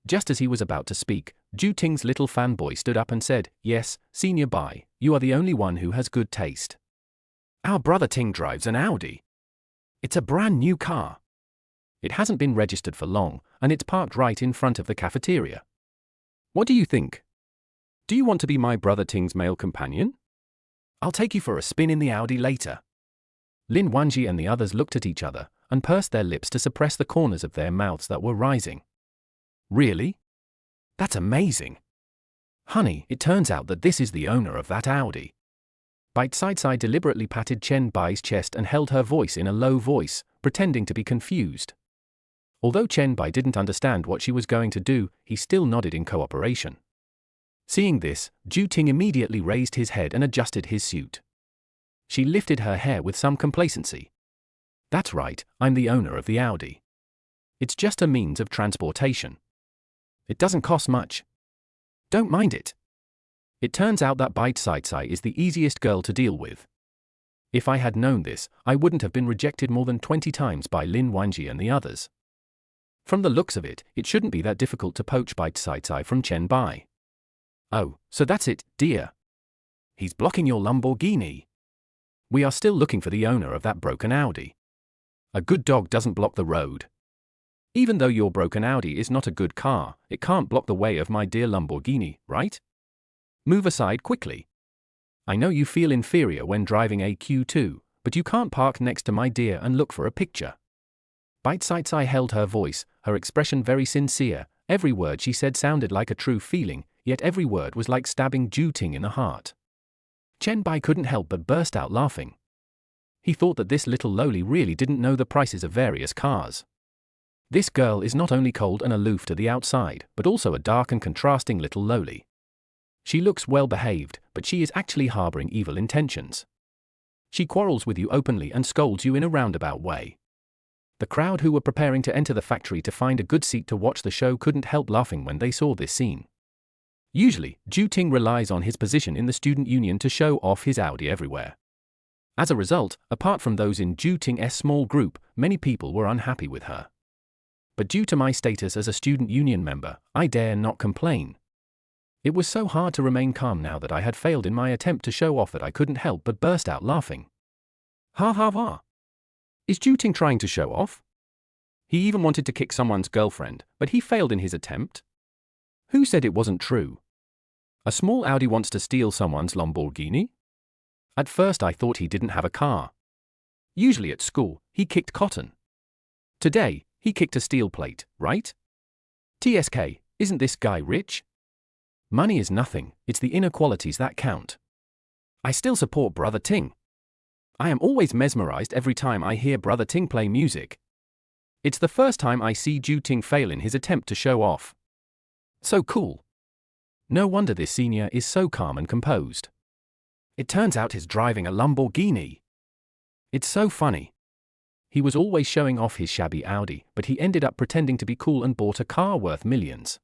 Just as he was about to speak, Ju Ting's little fanboy stood up and said, Yes, Senior Bai, you are the only one who has good taste. Our brother Ting drives an Audi. It's a brand new car. It hasn't been registered for long, and it's parked right in front of the cafeteria. What do you think? Do you want to be my brother Ting's male companion? I'll take you for a spin in the Audi later. Lin Wanji and the others looked at each other, and pursed their lips to suppress the corners of their mouths that were rising. Really? That's amazing. Honey, it turns out that this is the owner of that Audi. Bite Sai deliberately patted Chen Bai's chest and held her voice in a low voice, pretending to be confused. Although Chen Bai didn't understand what she was going to do, he still nodded in cooperation. Seeing this, Ju Ting immediately raised his head and adjusted his suit. She lifted her hair with some complacency. That's right, I'm the owner of the Audi. It's just a means of transportation. It doesn't cost much. Don't mind it. It turns out that Bite Sai is the easiest girl to deal with. If I had known this, I wouldn't have been rejected more than 20 times by Lin Wanji and the others. From the looks of it, it shouldn't be that difficult to poach Bite Sai from Chen Bai. Oh, so that's it, dear. He's blocking your Lamborghini. We are still looking for the owner of that broken Audi. A good dog doesn't block the road. Even though your broken Audi is not a good car, it can't block the way of my dear Lamborghini, right? Move aside quickly. I know you feel inferior when driving a Q2, but you can't park next to my dear and look for a picture. Bite Sai held her voice, her expression very sincere. Every word she said sounded like a true feeling, yet every word was like stabbing Ju Ting in the heart. Chen Bai couldn't help but burst out laughing. He thought that this little lowly really didn't know the prices of various cars. This girl is not only cold and aloof to the outside, but also a dark and contrasting little lowly. She looks well behaved, but she is actually harboring evil intentions. She quarrels with you openly and scolds you in a roundabout way. The crowd who were preparing to enter the factory to find a good seat to watch the show couldn't help laughing when they saw this scene. Usually, Ju Ting relies on his position in the student union to show off his Audi everywhere. As a result, apart from those in Ju Ting's small group, many people were unhappy with her. But due to my status as a student union member, I dare not complain. It was so hard to remain calm now that I had failed in my attempt to show off that I couldn't help but burst out laughing. Ha ha ha! Is Ju Ting trying to show off? He even wanted to kick someone's girlfriend, but he failed in his attempt? Who said it wasn't true? A small Audi wants to steal someone's Lamborghini? At first I thought he didn't have a car. Usually at school, he kicked cotton. Today, he kicked a steel plate, right? TSK, isn't this guy rich? Money is nothing, it's the inequalities that count. I still support Brother Ting. I am always mesmerized every time I hear Brother Ting play music. It's the first time I see Ju Ting fail in his attempt to show off. So cool. No wonder this senior is so calm and composed. It turns out he's driving a Lamborghini. It's so funny. He was always showing off his shabby Audi, but he ended up pretending to be cool and bought a car worth millions.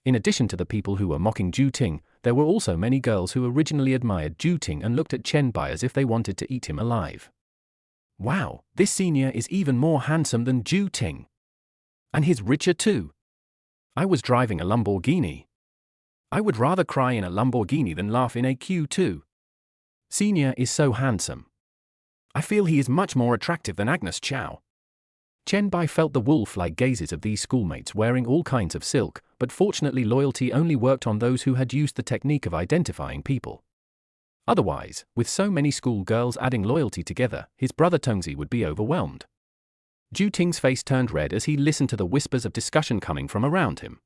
In addition to the people who were mocking Ju Ting, there were also many girls who originally admired Ju Ting and looked at Chen Bai as if they wanted to eat him alive. Wow, this senior is even more handsome than Ju Ting. And he's richer too. I was driving a Lamborghini. I would rather cry in a Lamborghini than laugh in a Q2. Senior is so handsome. I feel he is much more attractive than Agnes Chow. Chen Bai felt the wolf-like gazes of these schoolmates wearing all kinds of silk, but fortunately loyalty only worked on those who had used the technique of identifying people. Otherwise, with so many schoolgirls adding loyalty together, his brother Tongzi would be overwhelmed. Ju Ting's face turned red as he listened to the whispers of discussion coming from around him.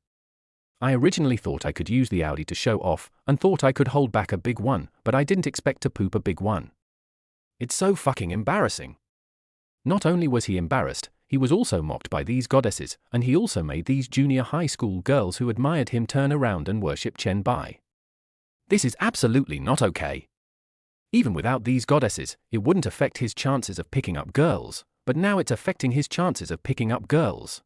I originally thought I could use the Audi to show off, and thought I could hold back a big one, but I didn't expect to poop a big one. It's so fucking embarrassing. Not only was he embarrassed, he was also mocked by these goddesses, and he also made these junior high school girls who admired him turn around and worship Chen Bai. This is absolutely not okay. Even without these goddesses, it wouldn't affect his chances of picking up girls, but now it's affecting his chances of picking up girls.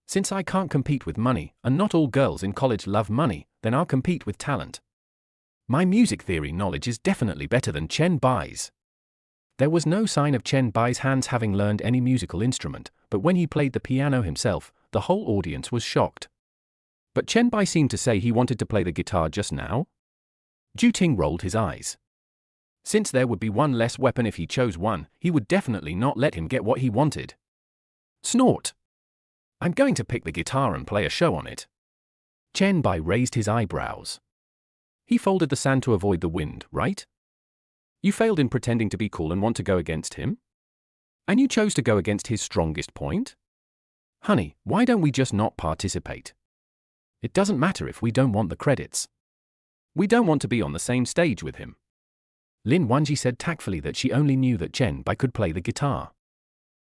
Since I can't compete with money, and not all girls in college love money, then I'll compete with talent. My music theory knowledge is definitely better than Chen Bai's. There was no sign of Chen Bai's hands having learned any musical instrument, but when he played the piano himself, the whole audience was shocked. But Chen Bai seemed to say he wanted to play the guitar just now. Ju Ting rolled his eyes. Since there would be one less weapon if he chose one, he would definitely not let him get what he wanted. Snort. I'm going to pick the guitar and play a show on it. Chen Bai raised his eyebrows. He folded the sand to avoid the wind, right? You failed in pretending to be cool and want to go against him? And you chose to go against his strongest point? Honey, why don't we just not participate? It doesn't matter if we don't want the credits. We don't want to be on the same stage with him. Lin Wanji said tactfully that she only knew that Chen Bai could play the guitar.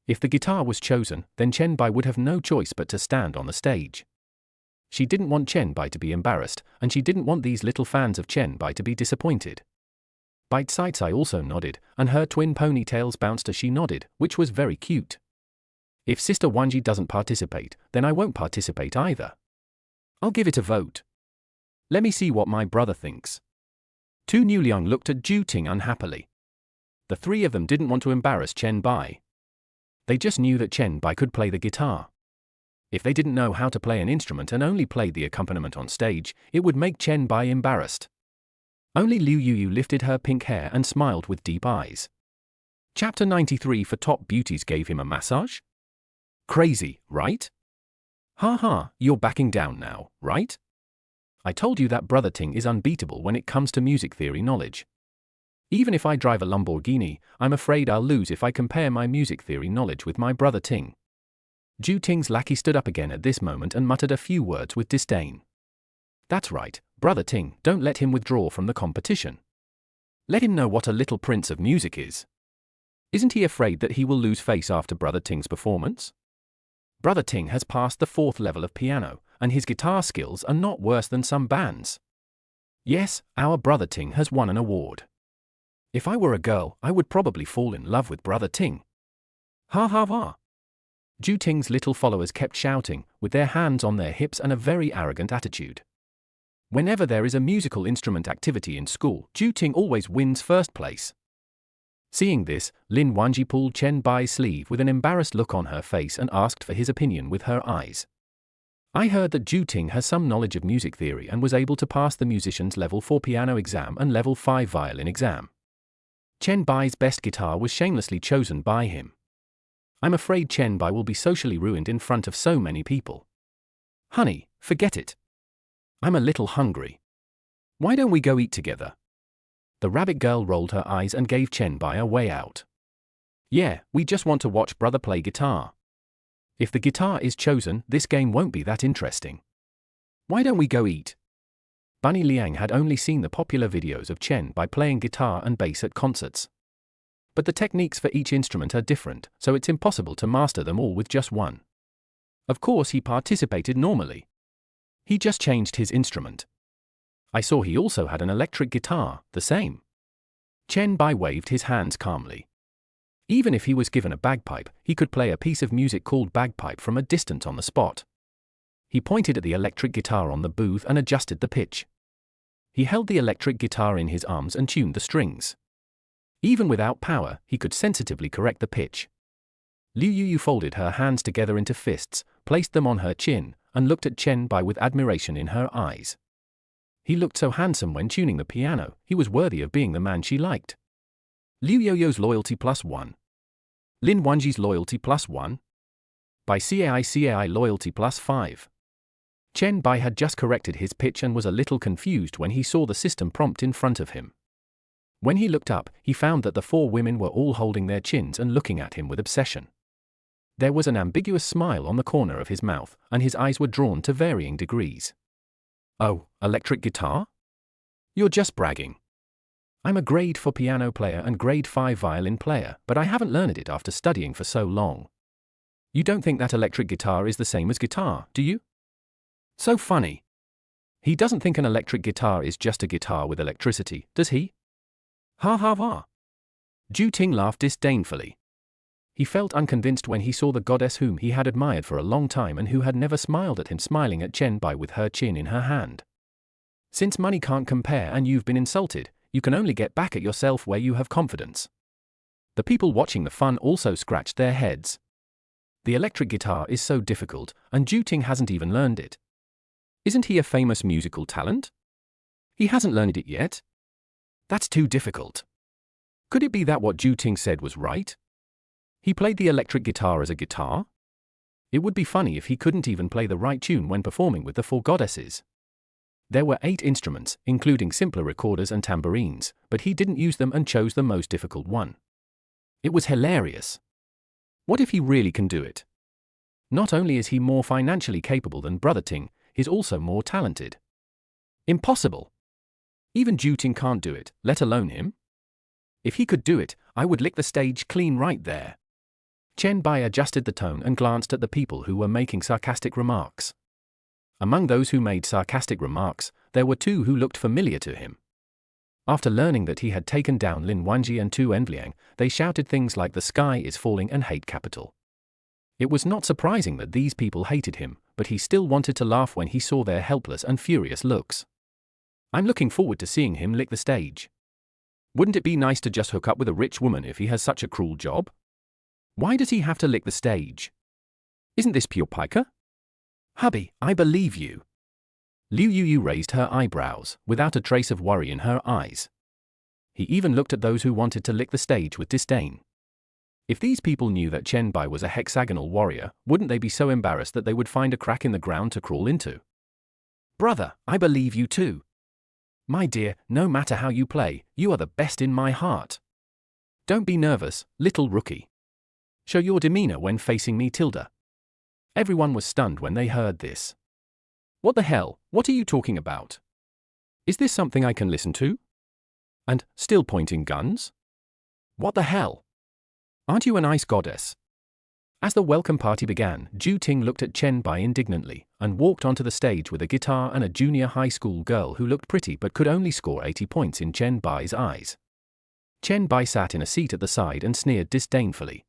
If the guitar was chosen, then Chen Bai would have no choice but to stand on the stage. She didn't want Chen Bai to be embarrassed, and she didn't want these little fans of Chen Bai to be disappointed. Bite Sides I also nodded, and her twin ponytails bounced as she nodded, which was very cute. If Sister Wanji doesn't participate, then I won't participate either. I'll give it a vote. Let me see what my brother thinks. Tu Newliang looked at Ju Ting unhappily. The three of them didn't want to embarrass Chen Bai. They just knew that Chen Bai could play the guitar. If they didn't know how to play an instrument and only played the accompaniment on stage, it would make Chen Bai embarrassed. Only Liu Yuyu lifted her pink hair and smiled with deep eyes. Chapter 93 for Top Beauties gave him a massage? Crazy, right? Ha ha, you're backing down now, right? I told you that Brother Ting is unbeatable when it comes to music theory knowledge. Even if I drive a Lamborghini, I'm afraid I'll lose if I compare my music theory knowledge with my Brother Ting. Ju Ting's lackey stood up again at this moment and muttered a few words with disdain. That's right, Brother Ting, don't let him withdraw from the competition. Let him know what a little prince of music is. Isn't he afraid that he will lose face after Brother Ting's performance? Brother Ting has passed the 4th level of piano, and his guitar skills are not worse than some bands. Yes, our Brother Ting has won an award. If I were a girl, I would probably fall in love with Brother Ting. Ha ha ha. Ju Ting's little followers kept shouting, with their hands on their hips and a very arrogant attitude. Whenever there is a musical instrument activity in school, Ting always wins first place. Seeing this, Lin Wanji pulled Chen Bai's sleeve with an embarrassed look on her face and asked for his opinion with her eyes. I heard that Ting has some knowledge of music theory and was able to pass the musician's level 4 piano exam and level 5 violin exam. Chen Bai's best guitar was shamelessly chosen by him. I'm afraid Chen Bai will be socially ruined in front of so many people. Honey, forget it. I'm a little hungry. Why don't we go eat together? The rabbit girl rolled her eyes and gave Chen Bai a way out. Yeah, we just want to watch brother play guitar. If the guitar is chosen, this game won't be that interesting. Why don't we go eat? Bunny Liang had only seen the popular videos of Chen Bai playing guitar and bass at concerts. But the techniques for each instrument are different, so it's impossible to master them all with just one. Of course he participated normally. He just changed his instrument. I saw he also had an electric guitar, the same. Chen Bai waved his hands calmly. Even if he was given a bagpipe, he could play a piece of music called bagpipe from a distance on the spot. He pointed at the electric guitar on the booth and adjusted the pitch. He held the electric guitar in his arms and tuned the strings. Even without power, he could sensitively correct the pitch. Liu Yu folded her hands together into fists, placed them on her chin, and looked at Chen Bai with admiration in her eyes. He looked so handsome when tuning the piano, he was worthy of being the man she liked. Liu Yoyo's loyalty +1. Lin Wanji's loyalty +1. By CAI loyalty +5. Chen Bai had just corrected his pitch and was a little confused when he saw the system prompt in front of him. When he looked up, he found that the 4 women were all holding their chins and looking at him with obsession. There was an ambiguous smile on the corner of his mouth, and his eyes were drawn to varying degrees. Oh, electric guitar? You're just bragging. I'm a grade 4 piano player and grade 5 violin player, but I haven't learned it after studying for so long. You don't think that electric guitar is the same as guitar, do you? So funny. He doesn't think an electric guitar is just a guitar with electricity, does he? Ha ha ha. Ting laughed disdainfully. He felt unconvinced when he saw the goddess whom he had admired for a long time and who had never smiled at him smiling at Chen Bai with her chin in her hand. Since money can't compare and you've been insulted, you can only get back at yourself where you have confidence. The people watching the fun also scratched their heads. The electric guitar is so difficult, and Ting hasn't even learned it. Isn't he a famous musical talent? He hasn't learned it yet? That's too difficult. Could it be that what Ting said was right? He played the electric guitar as a guitar? It would be funny if he couldn't even play the right tune when performing with the 4 goddesses. There were 8 instruments, including simpler recorders and tambourines, but he didn't use them and chose the most difficult one. It was hilarious. What if he really can do it? Not only is he more financially capable than Brother Ting, he's also more talented. Impossible. Even Ting can't do it, let alone him. If he could do it, I would lick the stage clean right there. Chen Bai adjusted the tone and glanced at the people who were making sarcastic remarks. Among those who made sarcastic remarks, there were 2 who looked familiar to him. After learning that he had taken down Lin Wanji and Tu Enliang, they shouted things like the sky is falling and hate capital. It was not surprising that these people hated him, but he still wanted to laugh when he saw their helpless and furious looks. I'm looking forward to seeing him lick the stage. Wouldn't it be nice to just hook up with a rich woman if he has such a cruel job? Why does he have to lick the stage? Isn't this pure piker? Hubby, I believe you. Liu Yu raised her eyebrows, without a trace of worry in her eyes. He even looked at those who wanted to lick the stage with disdain. If these people knew that Chen Bai was a hexagonal warrior, wouldn't they be so embarrassed that they would find a crack in the ground to crawl into? Brother, I believe you too. My dear, no matter how you play, you are the best in my heart. Don't be nervous, little rookie. Show your demeanor when facing me, Tilda. Everyone was stunned when they heard this. What the hell, what are you talking about? Is this something I can listen to? And, still pointing guns? What the hell? Aren't you an ice goddess? As the welcome party began, Ting looked at Chen Bai indignantly, and walked onto the stage with a guitar and a junior high school girl who looked pretty but could only score 80 points in Chen Bai's eyes. Chen Bai sat in a seat at the side and sneered disdainfully.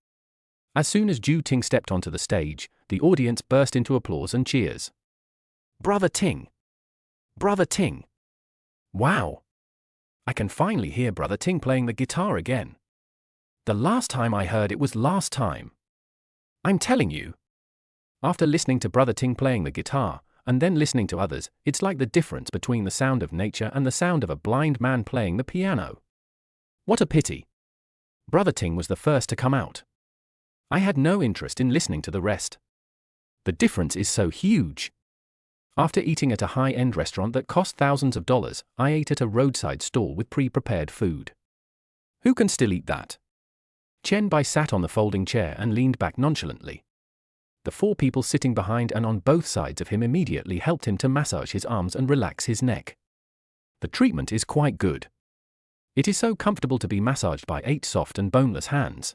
As soon as Ting stepped onto the stage, the audience burst into applause and cheers. Brother Ting! Brother Ting. Wow. I can finally hear Brother Ting playing the guitar again. The last time I heard it was last time. I'm telling you. After listening to Brother Ting playing the guitar, and then listening to others, it's like the difference between the sound of nature and the sound of a blind man playing the piano. What a pity. Brother Ting was the first to come out. I had no interest in listening to the rest. The difference is so huge. After eating at a high-end restaurant that cost thousands of dollars, I ate at a roadside stall with pre-prepared food. Who can still eat that? Chen Bai sat on the folding chair and leaned back nonchalantly. The four people sitting behind and on both sides of him immediately helped him to massage his arms and relax his neck. The treatment is quite good. It is so comfortable to be massaged by 8 soft and boneless hands.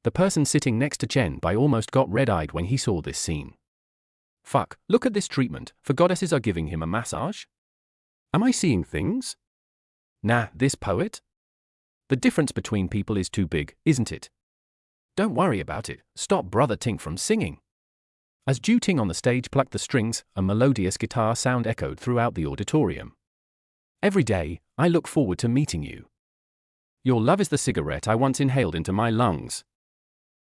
The person sitting next to Chen Bai almost got red-eyed when he saw this scene. Fuck, look at this treatment, for goddesses are giving him a massage? Am I seeing things? Nah, this poet? The difference between people is too big, isn't it? Don't worry about it, stop Brother Ting from singing. As Ju Ting on the stage plucked the strings, a melodious guitar sound echoed throughout the auditorium. Every day, I look forward to meeting you. Your love is the cigarette I once inhaled into my lungs.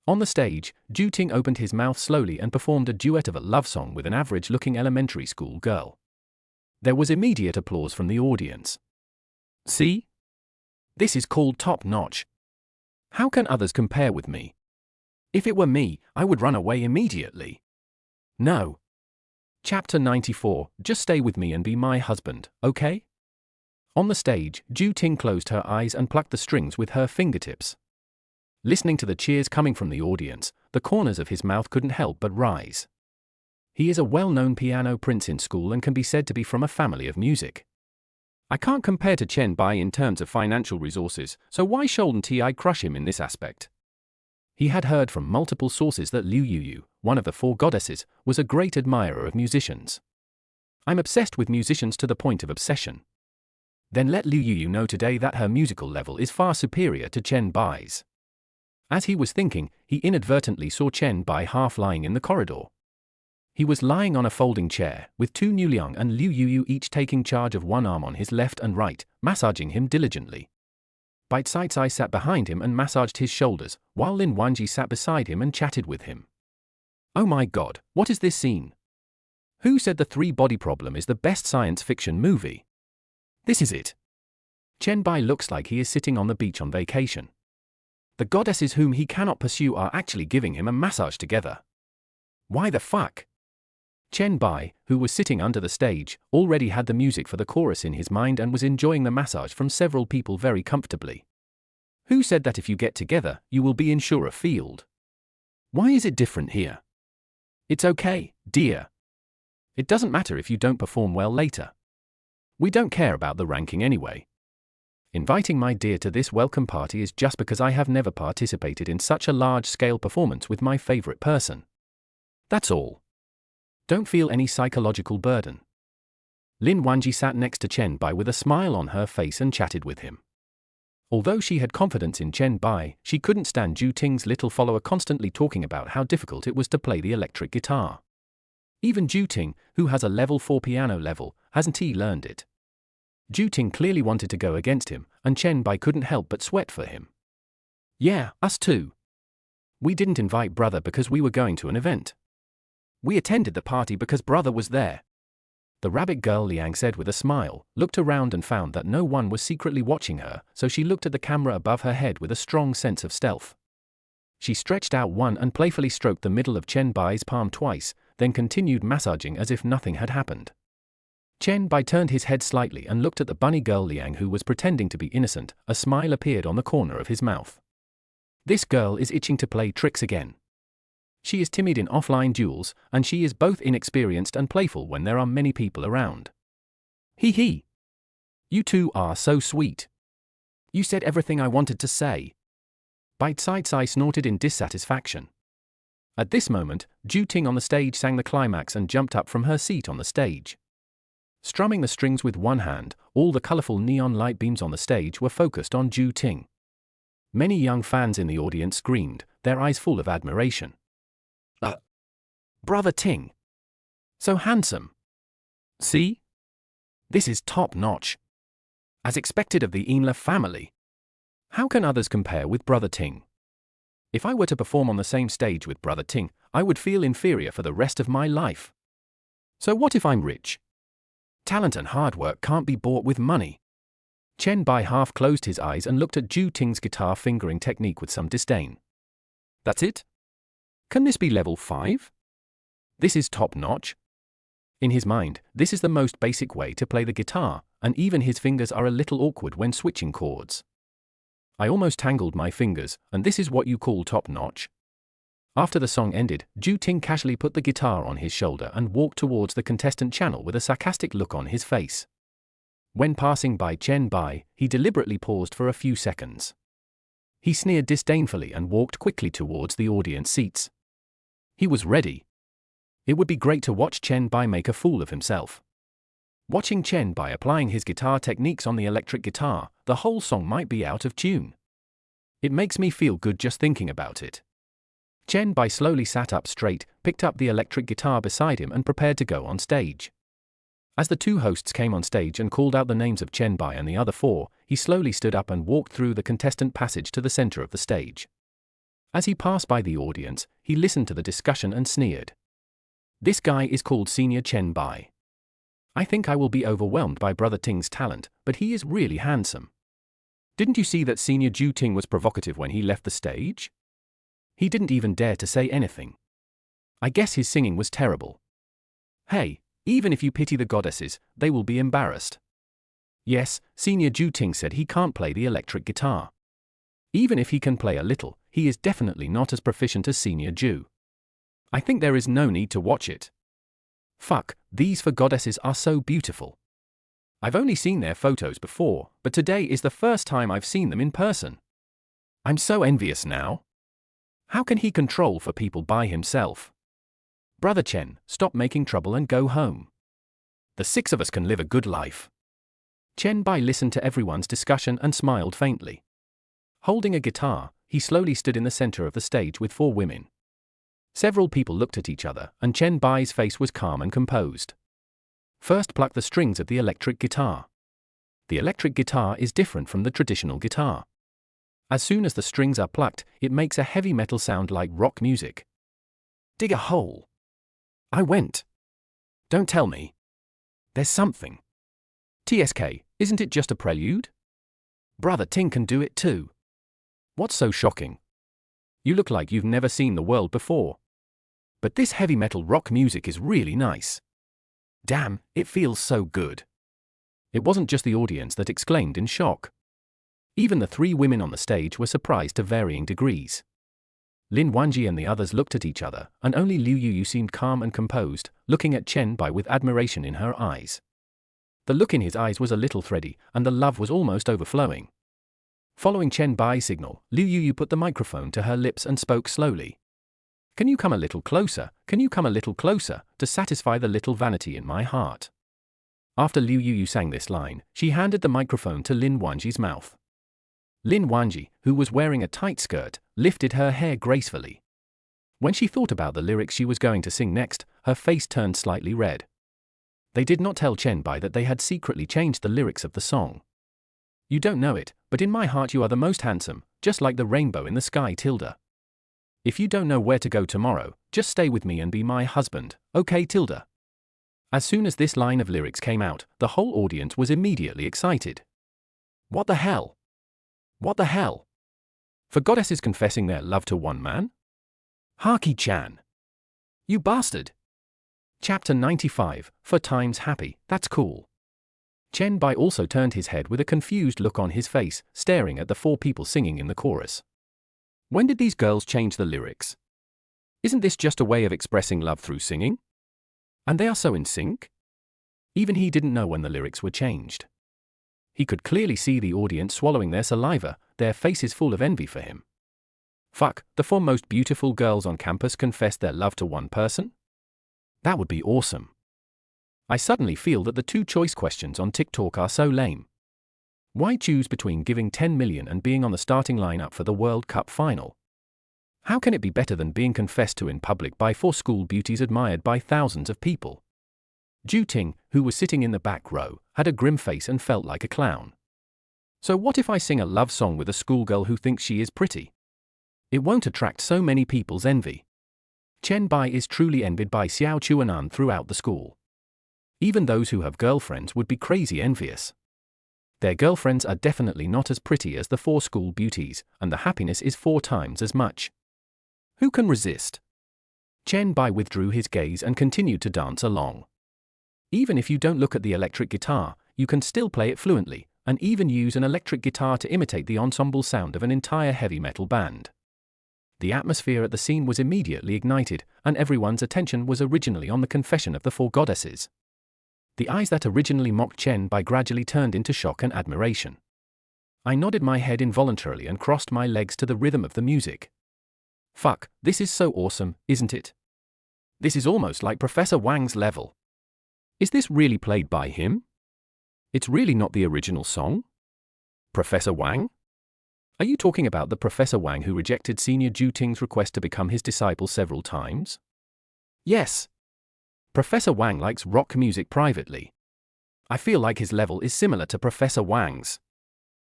On the stage, Ju Ting opened his mouth slowly and performed a duet of a love song with an average-looking elementary school girl. There was immediate applause from the audience. See? This is called top-notch. How can others compare with me? If it were me, I would run away immediately. No. Chapter 94, just stay with me and be my husband, okay? On the stage, Ju Ting closed her eyes and plucked the strings with her fingertips. Listening to the cheers coming from the audience, the corners of his mouth couldn't help but rise. He is a well-known piano prince in school and can be said to be from a family of music. I can't compare to Chen Bai in terms of financial resources, so why shouldn't I crush him in this aspect? He had heard from multiple sources that Liu Yuyu, one of the 4 goddesses, was a great admirer of musicians. I'm obsessed with musicians to the point of obsession. Then let Liu Yuyu know today that her musical level is far superior to Chen Bai's. As he was thinking, he inadvertently saw Chen Bai half lying in the corridor. He was lying on a folding chair, with 2 Nuliang and Liu Yuyu each taking charge of one arm on his left and right, massaging him diligently. Bite-Sides I sat behind him and massaged his shoulders, while Lin Wanji sat beside him and chatted with him. Oh my god, what is this scene? Who said the 3-body problem is the best science fiction movie? This is it. Chen Bai looks like he is sitting on the beach on vacation. The goddesses whom he cannot pursue are actually giving him a massage together. Why the fuck? Chen Bai, who was sitting under the stage, already had the music for the chorus in his mind and was enjoying the massage from several people very comfortably. Who said that if you get together, you will be in surer field? Why is it different here? It's okay, dear. It doesn't matter if you don't perform well later. We don't care about the ranking anyway. Inviting my dear to this welcome party is just because I have never participated in such a large-scale performance with my favorite person. That's all. Don't feel any psychological burden. Lin Wanji sat next to Chen Bai with a smile on her face and chatted with him. Although she had confidence in Chen Bai, she couldn't stand Ju Ting's little follower constantly talking about how difficult it was to play the electric guitar. Even Ju Ting, who has a level 4 piano level, hasn't learned it. Ju Ting clearly wanted to go against him, and Chen Bai couldn't help but sweat for him. Yeah, us too. We didn't invite brother because we were going to an event. We attended the party because brother was there. The rabbit girl Liang said with a smile, looked around and found that no one was secretly watching her, so she looked at the camera above her head with a strong sense of stealth. She stretched out one and playfully stroked the middle of Chen Bai's palm twice, then continued massaging as if nothing had happened. Chen Bai turned his head slightly and looked at the bunny girl Liang, who was pretending to be innocent. A smile appeared on the corner of his mouth. This girl is itching to play tricks again. She is timid in offline duels, and she is both inexperienced and playful when there are many people around. Hee hee. You two are so sweet. You said everything I wanted to say. Bite-Sides I snorted in dissatisfaction. At this moment, Ju Ting on the stage sang the climax and jumped up from her seat on the stage. Strumming the strings with one hand, all the colorful neon light beams on the stage were focused on Ju Ting. Many young fans in the audience screamed, their eyes full of admiration. Brother Ting. So handsome. See? This is top-notch. As expected of the Inla family. How can others compare with Brother Ting? If I were to perform on the same stage with Brother Ting, I would feel inferior for the rest of my life. So what if I'm rich? Talent and hard work can't be bought with money. Chen Bai half closed his eyes and looked at Ju Ting's guitar fingering technique with some disdain. That's it? Can this be level 5? This is top-notch. In his mind, this is the most basic way to play the guitar, and even his fingers are a little awkward when switching chords. I almost tangled my fingers, and this is what you call top-notch? After the song ended, Ju Ting casually put the guitar on his shoulder and walked towards the contestant channel with a sarcastic look on his face. When passing by Chen Bai, he deliberately paused for a few seconds. He sneered disdainfully and walked quickly towards the audience seats. He was ready. It would be great to watch Chen Bai make a fool of himself. Watching Chen Bai applying his guitar techniques on the electric guitar, the whole song might be out of tune. It makes me feel good just thinking about it. Chen Bai slowly sat up straight, picked up the electric guitar beside him and prepared to go on stage. As the two hosts came on stage and called out the names of Chen Bai and the other four, he slowly stood up and walked through the contestant passage to the center of the stage. As he passed by the audience, he listened to the discussion and sneered. This guy is called Senior Chen Bai. I think I will be overwhelmed by Brother Ting's talent, but he is really handsome. Didn't you see that Senior Ju Ting was provocative when he left the stage? He didn't even dare to say anything. I guess his singing was terrible. Hey, even if you pity the goddesses, they will be embarrassed. Yes, Senior Ju Ting said he can't play the electric guitar. Even if he can play a little, he is definitely not as proficient as Senior Ju. I think there is no need to watch it. Fuck, these four goddesses are so beautiful. I've only seen their photos before, but today is the first time I've seen them in person. I'm so envious now. How can he control for people by himself? Brother Chen, stop making trouble and go home. The 6 of us can live a good life. Chen Bai listened to everyone's discussion and smiled faintly. Holding a guitar, he slowly stood in the center of the stage with 4 women. Several people looked at each other, and Chen Bai's face was calm and composed. First, pluck the strings of the electric guitar. The electric guitar is different from the traditional guitar. As soon as the strings are plucked, it makes a heavy metal sound like rock music. Dig a hole. I went. Don't tell me. There's something. TSK, isn't it just a prelude? Brother Ting can do it too. What's so shocking? You look like you've never seen the world before. But this heavy metal rock music is really nice. Damn, it feels so good. It wasn't just the audience that exclaimed in shock. Even the 3 women on the stage were surprised to varying degrees. Lin Wanji and the others looked at each other, and only Liu Yuyu seemed calm and composed, looking at Chen Bai with admiration in her eyes. The look in his eyes was a little thready, and the love was almost overflowing. Following Chen Bai's signal, Liu Yuyu put the microphone to her lips and spoke slowly. Can you come a little closer, to satisfy the little vanity in my heart? After Liu Yuyu sang this line, she handed the microphone to Lin Wanji's mouth. Lin Wanji, who was wearing a tight skirt, lifted her hair gracefully. When she thought about the lyrics she was going to sing next, her face turned slightly red. They did not tell Chen Bai that they had secretly changed the lyrics of the song. You don't know it, but in my heart you are the most handsome, just like the rainbow in the sky, Tilda. If you don't know where to go tomorrow, just stay with me and be my husband, okay, Tilda? As soon as this line of lyrics came out, the whole audience was immediately excited. What the hell? What the hell? For goddesses confessing their love to one man? Haki-chan. You bastard. Chapter 95, 4 times happy, that's cool. Chen Bai also turned his head with a confused look on his face, staring at the 4 people singing in the chorus. When did these girls change the lyrics? Isn't this just a way of expressing love through singing? And they are so in sync? Even he didn't know when the lyrics were changed. He could clearly see the audience swallowing their saliva, their faces full of envy for him. Fuck, the 4 most beautiful girls on campus confessed their love to one person? That would be awesome. I suddenly feel that the 2 choice questions on TikTok are so lame. Why choose between giving 10 million and being on the starting lineup for the World Cup final? How can it be better than being confessed to in public by 4 school beauties admired by thousands of people? Ju Ting, who was sitting in the back row, had a grim face and felt like a clown. So what if I sing a love song with a schoolgirl who thinks she is pretty? It won't attract so many people's envy. Chen Bai is truly envied by Xiao Chuanan throughout the school. Even those who have girlfriends would be crazy envious. Their girlfriends are definitely not as pretty as the 4 school beauties, and the happiness is 4 times as much. Who can resist? Chen Bai withdrew his gaze and continued to dance along. Even if you don't look at the electric guitar, you can still play it fluently, and even use an electric guitar to imitate the ensemble sound of an entire heavy metal band. The atmosphere at the scene was immediately ignited, and everyone's attention was originally on the confession of the 4 goddesses. The eyes that originally mocked Chen Bai gradually turned into shock and admiration. I nodded my head involuntarily and crossed my legs to the rhythm of the music. Fuck, this is so awesome, isn't it? This is almost like Professor Wang's level. Is this really played by him? It's really not the original song? Professor Wang? Are you talking about the Professor Wang who rejected Senior Ju Ting's request to become his disciple several times? Yes. Professor Wang likes rock music privately. I feel like his level is similar to Professor Wang's.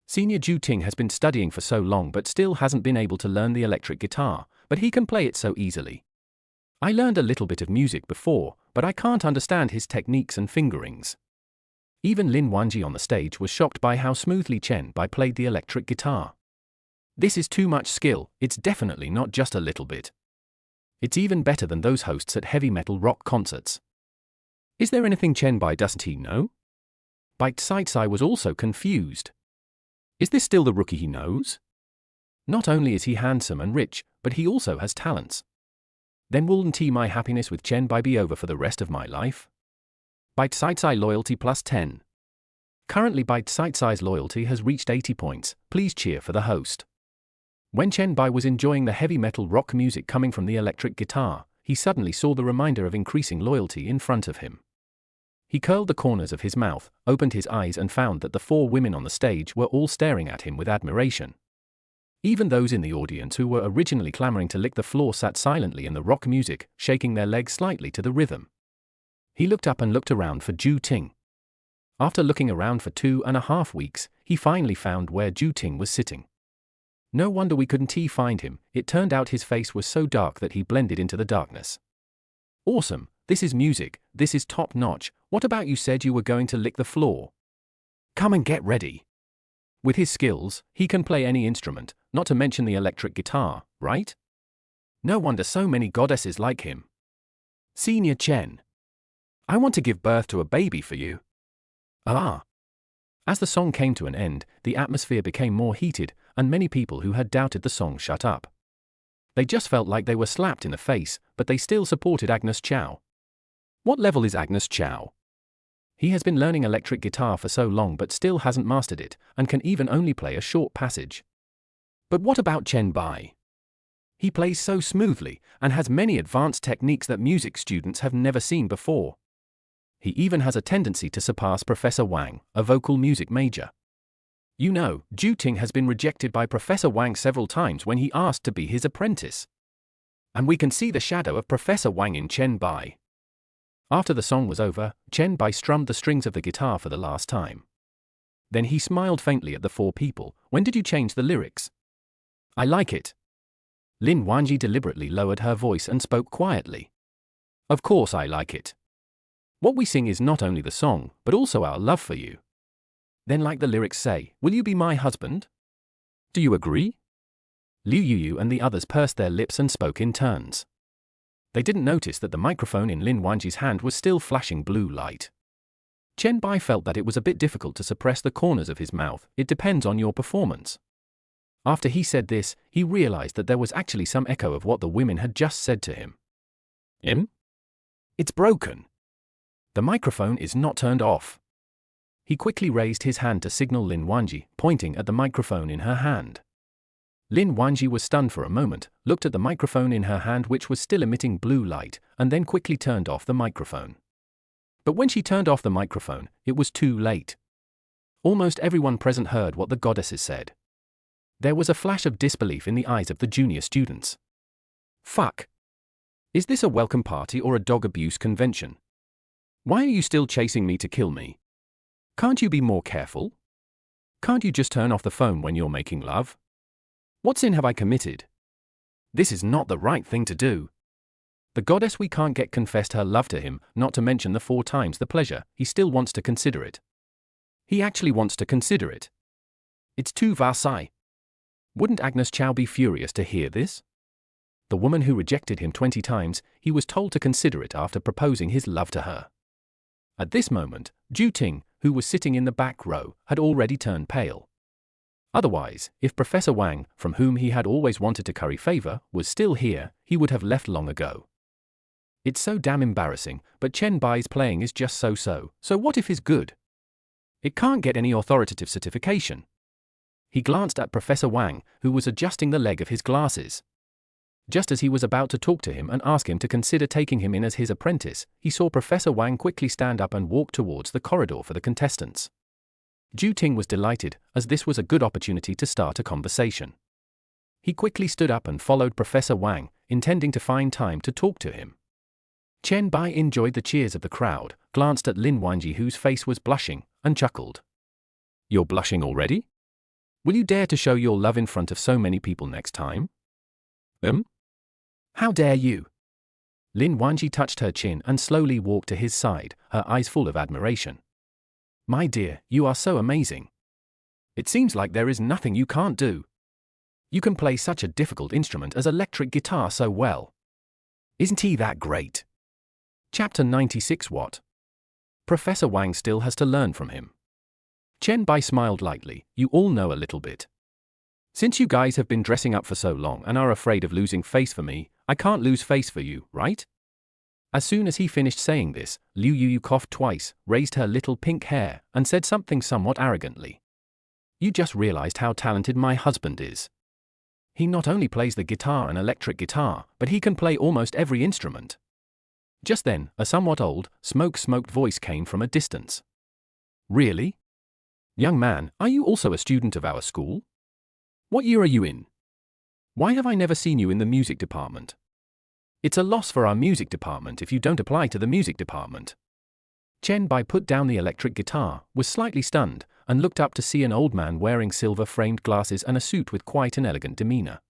Senior Ju Ting has been studying for so long but still hasn't been able to learn the electric guitar, but he can play it so easily. I learned a little bit of music before, but I can't understand his techniques and fingerings. Even Lin Wanji on the stage was shocked by how smoothly Chen Bai played the electric guitar. This is too much skill, it's definitely not just a little bit. It's even better than those hosts at heavy metal rock concerts. Is there anything Chen Bai doesn't he know? Bai Tsai was also confused. Is this still the rookie he knows? Not only is he handsome and rich, but he also has talents. Then wouldn't my happiness with Chen Bai be over for the rest of my life? Bai Tsai loyalty plus 10. Currently Bai Tsai's loyalty has reached 80 points, please cheer for the host. When Chen Bai was enjoying the heavy metal rock music coming from the electric guitar, he suddenly saw the reminder of increasing loyalty in front of him. He curled the corners of his mouth, opened his eyes and found that the 4 women on the stage were all staring at him with admiration. Even those in the audience who were originally clamoring to lick the floor sat silently in the rock music, shaking their legs slightly to the rhythm. He looked up and looked around for Ju Ting. After looking around for 2.5 weeks, he finally found where Ju Ting was sitting. No wonder we couldn't find him, it turned out his face was so dark that he blended into the darkness. Awesome, this is music, this is top notch, what about you said you were going to lick the floor? Come and get ready. With his skills, he can play any instrument, not to mention the electric guitar, right? No wonder so many goddesses like him. Senior Chen. I want to give birth to a baby for you. Ah. As the song came to an end, the atmosphere became more heated, and many people who had doubted the song shut up. They just felt like they were slapped in the face, but they still supported Agnes Chow. What level is Agnes Chow? He has been learning electric guitar for so long but still hasn't mastered it, and can even only play a short passage. But what about Chen Bai? He plays so smoothly, and has many advanced techniques that music students have never seen before. He even has a tendency to surpass Professor Wang, a vocal music major. You know, Ju Ting has been rejected by Professor Wang several times when he asked to be his apprentice. And we can see the shadow of Professor Wang in Chen Bai. After the song was over, Chen Bai strummed the strings of the guitar for the last time. Then he smiled faintly at the 4 people. When did you change the lyrics? I like it. Lin Wanji deliberately lowered her voice and spoke quietly. Of course I like it. What we sing is not only the song, but also our love for you. Then like the lyrics say, will you be my husband? Do you agree? Liu Yuyu and the others pursed their lips and spoke in turns. They didn't notice that the microphone in Lin Wanji's hand was still flashing blue light. Chen Bai felt that it was a bit difficult to suppress the corners of his mouth. It depends on your performance. After he said this, he realized that there was actually some echo of what the women had just said to him. It's broken. The microphone is not turned off. He quickly raised his hand to signal Lin Wanji, pointing at the microphone in her hand. Lin Wanji was stunned for a moment, looked at the microphone in her hand which was still emitting blue light, and then quickly turned off the microphone. But when she turned off the microphone, it was too late. Almost everyone present heard what the goddesses said. There was a flash of disbelief in the eyes of the junior students. Fuck. Is this a welcome party or a dog abuse convention? Why are you still chasing me to kill me? Can't you be more careful? Can't you just turn off the phone when you're making love? What sin have I committed? This is not the right thing to do. The goddess we can't get confessed her love to him, not to mention the 4 times the pleasure. He still wants to consider it. He actually wants to consider it. It's too Versailles. Wouldn't Agnes Chow be furious to hear this? The woman who rejected him 20 times, he was told to consider it after proposing his love to her. At this moment, Ju Ting, who was sitting in the back row, had already turned pale. Otherwise, if Professor Wang, from whom he had always wanted to curry favor, was still here, he would have left long ago. It's so damn embarrassing, but Chen Bai's playing is just so-so, so what if he's good? It can't get any authoritative certification. He glanced at Professor Wang, who was adjusting the leg of his glasses. Just as he was about to talk to him and ask him to consider taking him in as his apprentice, he saw Professor Wang quickly stand up and walk towards the corridor for the contestants. Ju Ting was delighted, as this was a good opportunity to start a conversation. He quickly stood up and followed Professor Wang, intending to find time to talk to him. Chen Bai enjoyed the cheers of the crowd, glanced at Lin Wanji whose face was blushing, and chuckled. You're blushing already? Will you dare to show your love in front of so many people next time? How dare you? Lin Wanji touched her chin and slowly walked to his side, her eyes full of admiration. My dear, you are so amazing. It seems like there is nothing you can't do. You can play such a difficult instrument as electric guitar so well. Isn't he that great? Chapter 96. What? Professor Wang still has to learn from him. Chen Bai smiled lightly. You all know a little bit. Since you guys have been dressing up for so long and are afraid of losing face for me, I can't lose face for you, right? As soon as he finished saying this, Liu Yu coughed twice, raised her little pink hair, and said something somewhat arrogantly. You just realized how talented my husband is. He not only plays the guitar and electric guitar, but he can play almost every instrument. Just then, a somewhat old, smoke-smoked voice came from a distance. Really? Young man, are you also a student of our school? What year are you in? Why have I never seen you in the music department? It's a loss for our music department if you don't apply to the music department. Chen Bai put down the electric guitar, was slightly stunned, and looked up to see an old man wearing silver-framed glasses and a suit with quite an elegant demeanor.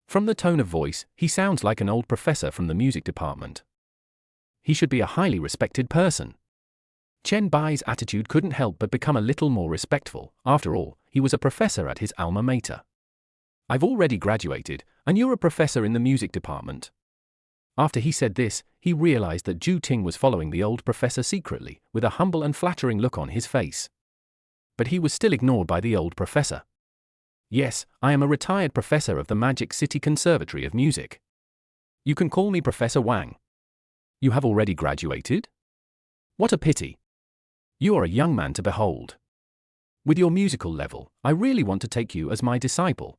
From the tone of voice, he sounds like an old professor from the music department. He should be a highly respected person. Chen Bai's attitude couldn't help but become a little more respectful. After all, he was a professor at his alma mater. I've already graduated, and you're a professor in the music department. After he said this, he realized that Ju Ting was following the old professor secretly, with a humble and flattering look on his face. But he was still ignored by the old professor. Yes, I am a retired professor of the Magic City Conservatory of Music. You can call me Professor Wang. You have already graduated? What a pity. You are a young man to behold. With your musical level, I really want to take you as my disciple.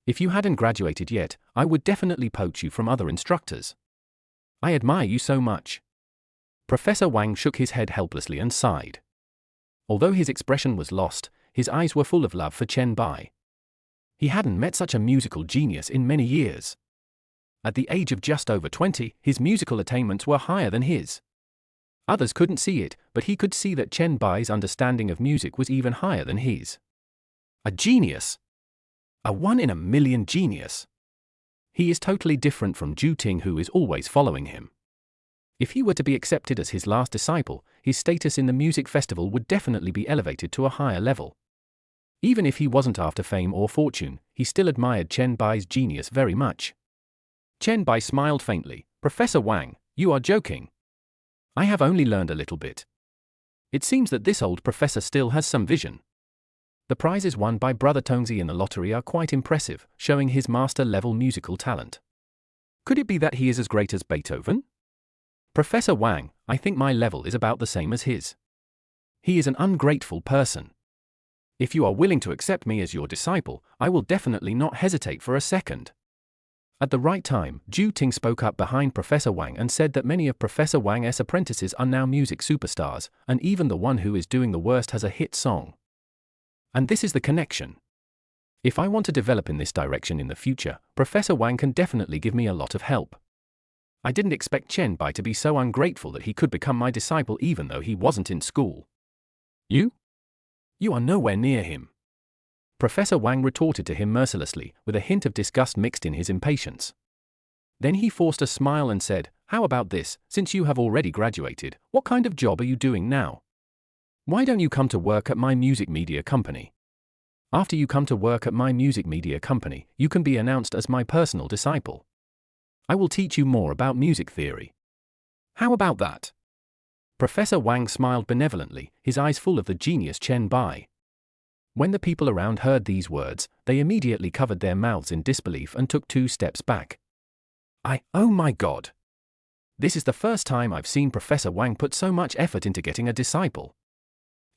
If you hadn't graduated yet, I would definitely poach you from other instructors. I admire you so much. Professor Wang shook his head helplessly and sighed. Although his expression was lost, his eyes were full of love for Chen Bai. He hadn't met such a musical genius in many years. At the age of just over 20, his musical attainments were higher than his. Others couldn't see it, but he could see that Chen Bai's understanding of music was even higher than his. A genius. A one-in-a-million genius. He is totally different from Ju Ting, who is always following him. If he were to be accepted as his last disciple, his status in the music festival would definitely be elevated to a higher level. Even if he wasn't after fame or fortune, he still admired Chen Bai's genius very much. Chen Bai smiled faintly. Professor Wang, you are joking. I have only learned a little bit. It seems that this old professor still has some vision. The prizes won by Brother Tongzi in the lottery are quite impressive, showing his master-level musical talent. Could it be that he is as great as Beethoven? Professor Wang, I think my level is about the same as his. He is an ungrateful person. If you are willing to accept me as your disciple, I will definitely not hesitate for a second. At the right time, Ju Ting spoke up behind Professor Wang and said that many of Professor Wang's apprentices are now music superstars, and even the one who is doing the worst has a hit song. And this is the connection. If I want to develop in this direction in the future, Professor Wang can definitely give me a lot of help. I didn't expect Chen Bai to be so ungrateful that he could become my disciple even though he wasn't in school. You? You are nowhere near him. Professor Wang retorted to him mercilessly, with a hint of disgust mixed in his impatience. Then he forced a smile and said, "How about this, since you have already graduated, what kind of job are you doing now? Why don't you come to work at my music media company? After you come to work at my music media company, you can be announced as my personal disciple. I will teach you more about music theory. How about that?" Professor Wang smiled benevolently, his eyes full of the genius Chen Bai. When the people around heard these words, they immediately covered their mouths in disbelief and took 2 steps back. Oh my God! This is the first time I've seen Professor Wang put so much effort into getting a disciple.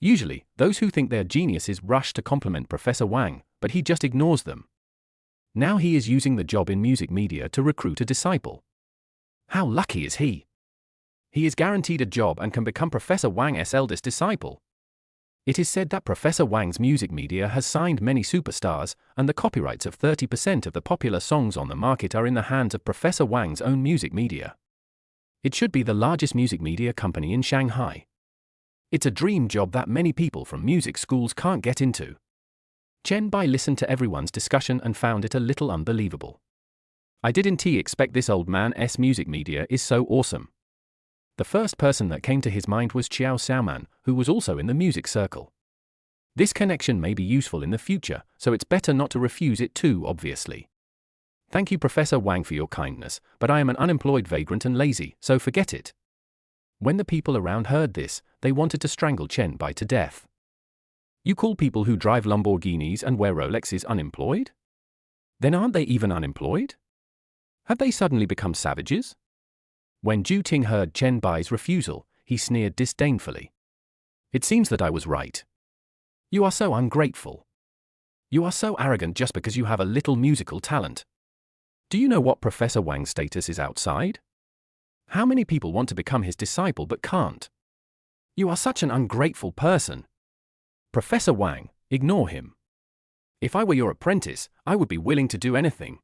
Usually, those who think they're geniuses rush to compliment Professor Wang, but he just ignores them. Now he is using the job in music media to recruit a disciple. How lucky is he? He is guaranteed a job and can become Professor Wang's eldest disciple. It is said that Professor Wang's music media has signed many superstars, and the copyrights of 30% of the popular songs on the market are in the hands of Professor Wang's own music media. It should be the largest music media company in Shanghai. It's a dream job that many people from music schools can't get into. Chen Bai listened to everyone's discussion and found it a little unbelievable. I didn't expect this old man's music media is so awesome. The first person that came to his mind was Qiao Xiaoman, who was also in the music circle. This connection may be useful in the future, so it's better not to refuse it too obviously. Thank you Professor Wang for your kindness, but I am an unemployed vagrant and lazy, so forget it. When the people around heard this, they wanted to strangle Chen Bai to death. You call people who drive Lamborghinis and wear Rolexes unemployed? Then aren't they even unemployed? Have they suddenly become savages? When Zhu Ting heard Chen Bai's refusal, he sneered disdainfully. It seems that I was right. You are so ungrateful. You are so arrogant just because you have a little musical talent. Do you know what Professor Wang's status is outside? How many people want to become his disciple but can't? You are such an ungrateful person. Professor Wang, ignore him. If I were your apprentice, I would be willing to do anything.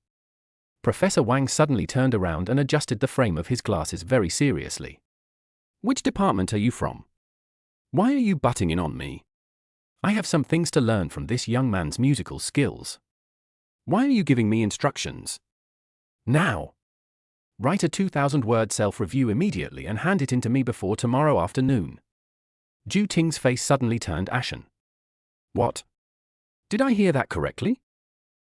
Professor Wang suddenly turned around and adjusted the frame of his glasses very seriously. Which department are you from? Why are you butting in on me? I have some things to learn from this young man's musical skills. Why are you giving me instructions? Now! Write a 2,000-word self-review immediately and hand it in to me before tomorrow afternoon. Zhu Ting's face suddenly turned ashen. What? Did I hear that correctly?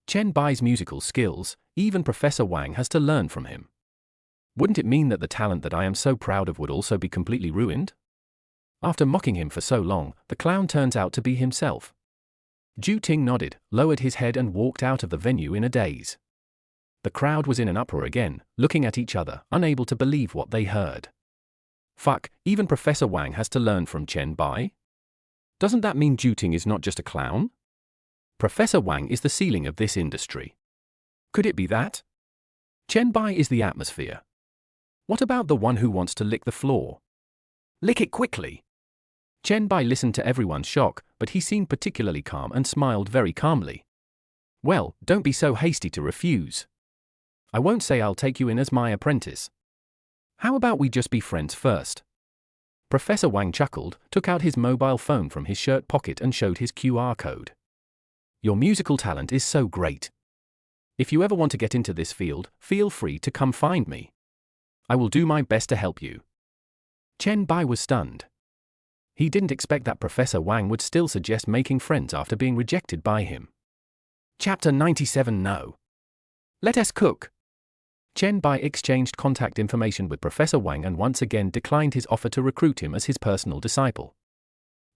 Chen Bai's musical skills, even Professor Wang has to learn from him. Wouldn't it mean that the talent that I am so proud of would also be completely ruined? After mocking him for so long, the clown turns out to be himself. Zhu Ting nodded, lowered his head and walked out of the venue in a daze. The crowd was in an uproar again, looking at each other, unable to believe what they heard. Fuck, even Professor Wang has to learn from Chen Bai? Doesn't that mean Zhu Ting is not just a clown? Professor Wang is the ceiling of this industry. Could it be that? Chen Bai is the atmosphere. What about the one who wants to lick the floor? Lick it quickly! Chen Bai listened to everyone's shock, but he seemed particularly calm and smiled very calmly. Well, don't be so hasty to refuse. I won't say I'll take you in as my apprentice. How about we just be friends first? Professor Wang chuckled, took out his mobile phone from his shirt pocket and showed his QR code. Your musical talent is so great. If you ever want to get into this field, feel free to come find me. I will do my best to help you. Chen Bai was stunned. He didn't expect that Professor Wang would still suggest making friends after being rejected by him. Chapter 97 No. Let us cook. Chen Bai exchanged contact information with Professor Wang and once again declined his offer to recruit him as his personal disciple.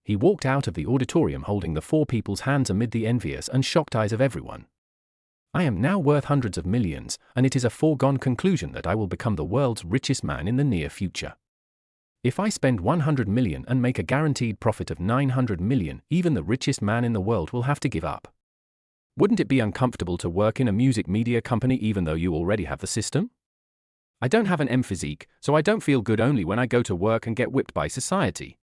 He walked out of the auditorium holding the 4 people's hands amid the envious and shocked eyes of everyone. I am now worth hundreds of millions, and it is a foregone conclusion that I will become the world's richest man in the near future. If I spend 100 million and make a guaranteed profit of 900 million, even the richest man in the world will have to give up. Wouldn't it be uncomfortable to work in a music media company even though you already have the system? I don't have an M physique, so I don't feel good only when I go to work and get whipped by society.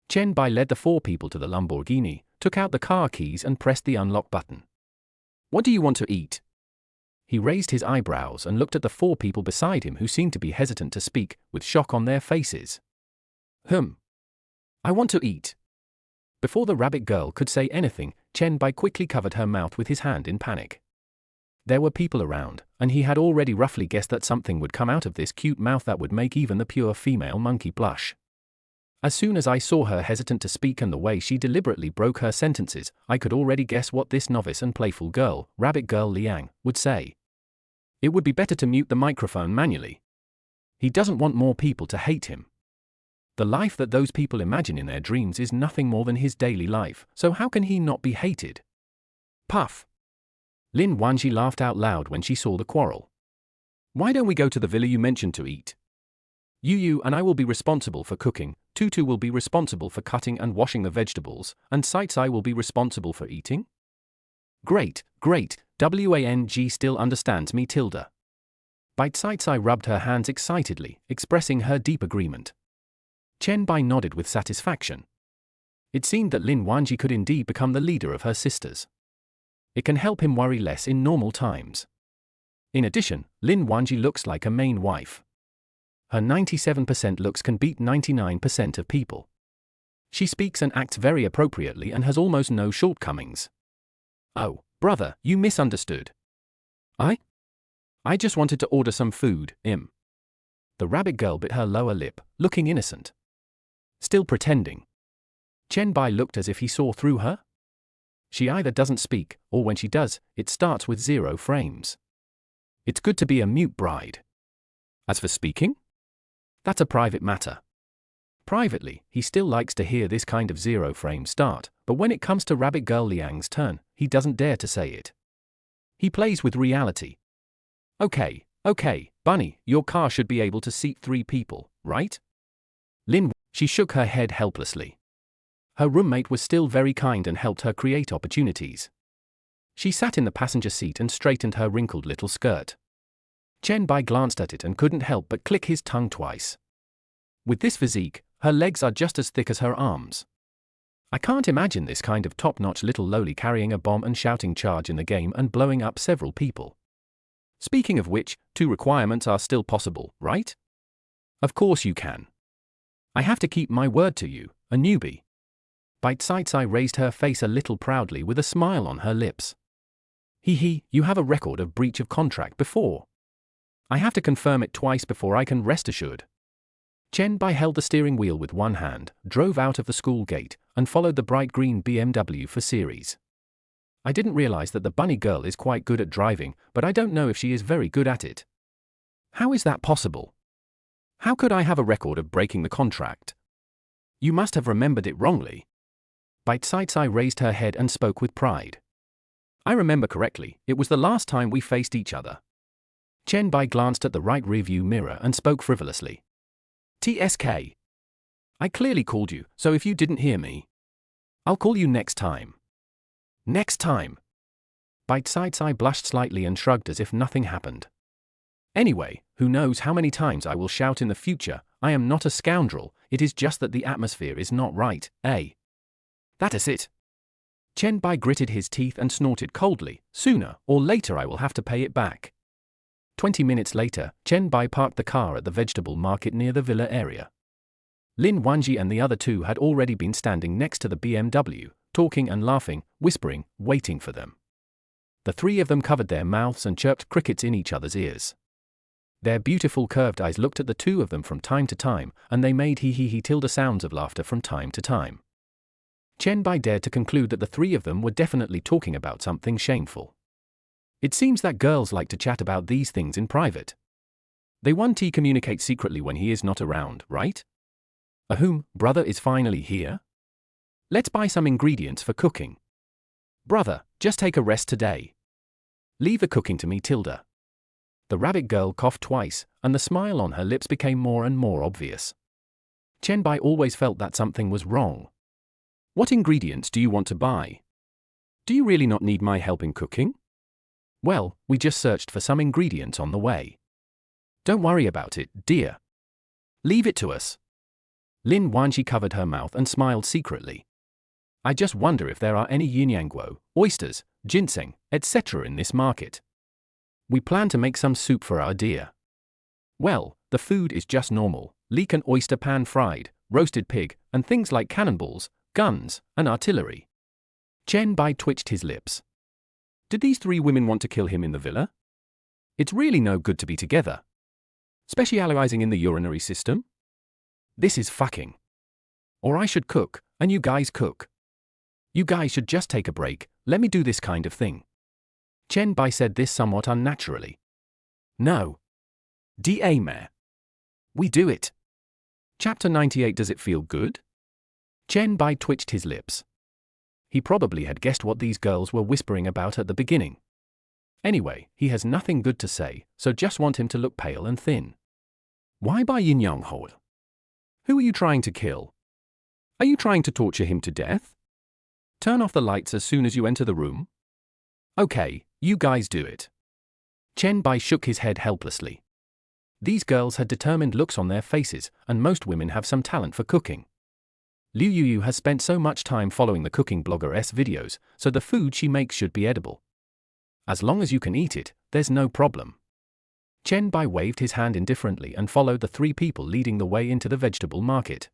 Chen Bai led the 4 people to the Lamborghini, took out the car keys and pressed the unlock button. What do you want to eat? He raised his eyebrows and looked at the 4 people beside him who seemed to be hesitant to speak, with shock on their faces. I want to eat. Before the rabbit girl could say anything, Chen Bai quickly covered her mouth with his hand in panic. There were people around, and he had already roughly guessed that something would come out of this cute mouth that would make even the pure female monkey blush. As soon as I saw her hesitant to speak and the way she deliberately broke her sentences, I could already guess what this novice and playful girl, rabbit girl Liang, would say. It would be better to mute the microphone manually. He doesn't want more people to hate him. The life that those people imagine in their dreams is nothing more than his daily life, so how can he not be hated? Puff. Lin Wanji laughed out loud when she saw the quarrel. Why don't we go to the villa you mentioned to eat? You and I will be responsible for cooking, Tutu will be responsible for cutting and washing the vegetables, and Sai will be responsible for eating? Great, Wang still understands me tilde. Bite Sai rubbed her hands excitedly, expressing her deep agreement. Chen Bai nodded with satisfaction. It seemed that Lin Wanji could indeed become the leader of her sisters. It can help him worry less in normal times. In addition, Lin Wanji looks like a main wife. Her 97% looks can beat 99% of people. She speaks and acts very appropriately and has almost no shortcomings. Oh, brother, you misunderstood. I just wanted to order some food, The rabbit girl bit her lower lip, looking innocent. Still pretending. Chen Bai looked as if he saw through her. She either doesn't speak, or when she does, it starts with 0 frames. It's good to be a mute bride. As for speaking? That's a private matter. Privately, he still likes to hear this kind of 0 frame start, but when it comes to rabbit girl Liang's turn, he doesn't dare to say it. He plays with reality. Okay, Bunny, your car should be able to seat 3 people, right? She shook her head helplessly. Her roommate was still very kind and helped her create opportunities. She sat in the passenger seat and straightened her wrinkled little skirt. Chen Bai glanced at it and couldn't help but click his tongue twice. With this physique, her legs are just as thick as her arms. I can't imagine this kind of top-notch little loli carrying a bomb and shouting charge in the game and blowing up several people. Speaking of which, 2 requirements are still possible, right? Of course you can. I have to keep my word to you, a newbie. Bite Sai raised her face a little proudly with a smile on her lips. You have a record of breach of contract before. I have to confirm it twice before I can rest assured. Chen Bai held the steering wheel with one hand, drove out of the school gate, and followed the bright green BMW for series. I didn't realize that the bunny girl is quite good at driving, but I don't know if she is very good at it. How is that possible? How could I have a record of breaking the contract? You must have remembered it wrongly. Bite Sai raised her head and spoke with pride. I remember correctly, it was the last time we faced each other. Chen Bai glanced at the right rearview mirror and spoke frivolously. TSK. I clearly called you, so if you didn't hear me, I'll call you next time. Next time. Bite Sai blushed slightly and shrugged as if nothing happened. Anyway, who knows how many times I will shout in the future, I am not a scoundrel, it is just that the atmosphere is not right, eh? That is it. Chen Bai gritted his teeth and snorted coldly, sooner or later I will have to pay it back. 20 minutes later, Chen Bai parked the car at the vegetable market near the villa area. Lin Wanji and the other 2 had already been standing next to the BMW, talking and laughing, whispering, waiting for them. The 3 of them covered their mouths and chirped crickets in each other's ears. Their beautiful curved eyes looked at the 2 of them from time to time, and they made he tilde sounds of laughter from time to time. Chen Bai dared to conclude that the 3 of them were definitely talking about something shameful. It seems that girls like to chat about these things in private. They want to communicate secretly when he is not around, right? Brother is finally here? Let's buy some ingredients for cooking. Brother, just take a rest today. Leave the cooking to me tilde. The rabbit girl coughed twice, and the smile on her lips became more and more obvious. Chen Bai always felt that something was wrong. What ingredients do you want to buy? Do you really not need my help in cooking? Well, we just searched for some ingredients on the way. Don't worry about it, dear. Leave it to us. Lin Wanji covered her mouth and smiled secretly. I just wonder if there are any yin yang guo, oysters, ginseng, etc. in this market. We plan to make some soup for our dear. Well, the food is just normal, leek and oyster pan fried, roasted pig, and things like cannonballs, guns, and artillery. Chen Bai twitched his lips. Did these 3 women want to kill him in the villa? It's really no good to be together. Specializing in the urinary system? This is fucking. Or I should cook, and you guys cook. You guys should just take a break, let me do this kind of thing. Chen Bai said this somewhat unnaturally. No. Da Mare. We do it. Chapter 98. Does it feel good? Chen Bai twitched his lips. He probably had guessed what these girls were whispering about at the beginning. Anyway, he has nothing good to say, so just want him to look pale and thin. Why by Yin Yang Ho? Who are you trying to kill? Are you trying to torture him to death? Turn off the lights as soon as you enter the room? Okay, you guys do it. Chen Bai shook his head helplessly. These girls had determined looks on their faces, and most women have some talent for cooking. Liu Yuyu has spent so much time following the cooking blogger's videos, so the food she makes should be edible. As long as you can eat it, there's no problem. Chen Bai waved his hand indifferently and followed the 3 people leading the way into the vegetable market.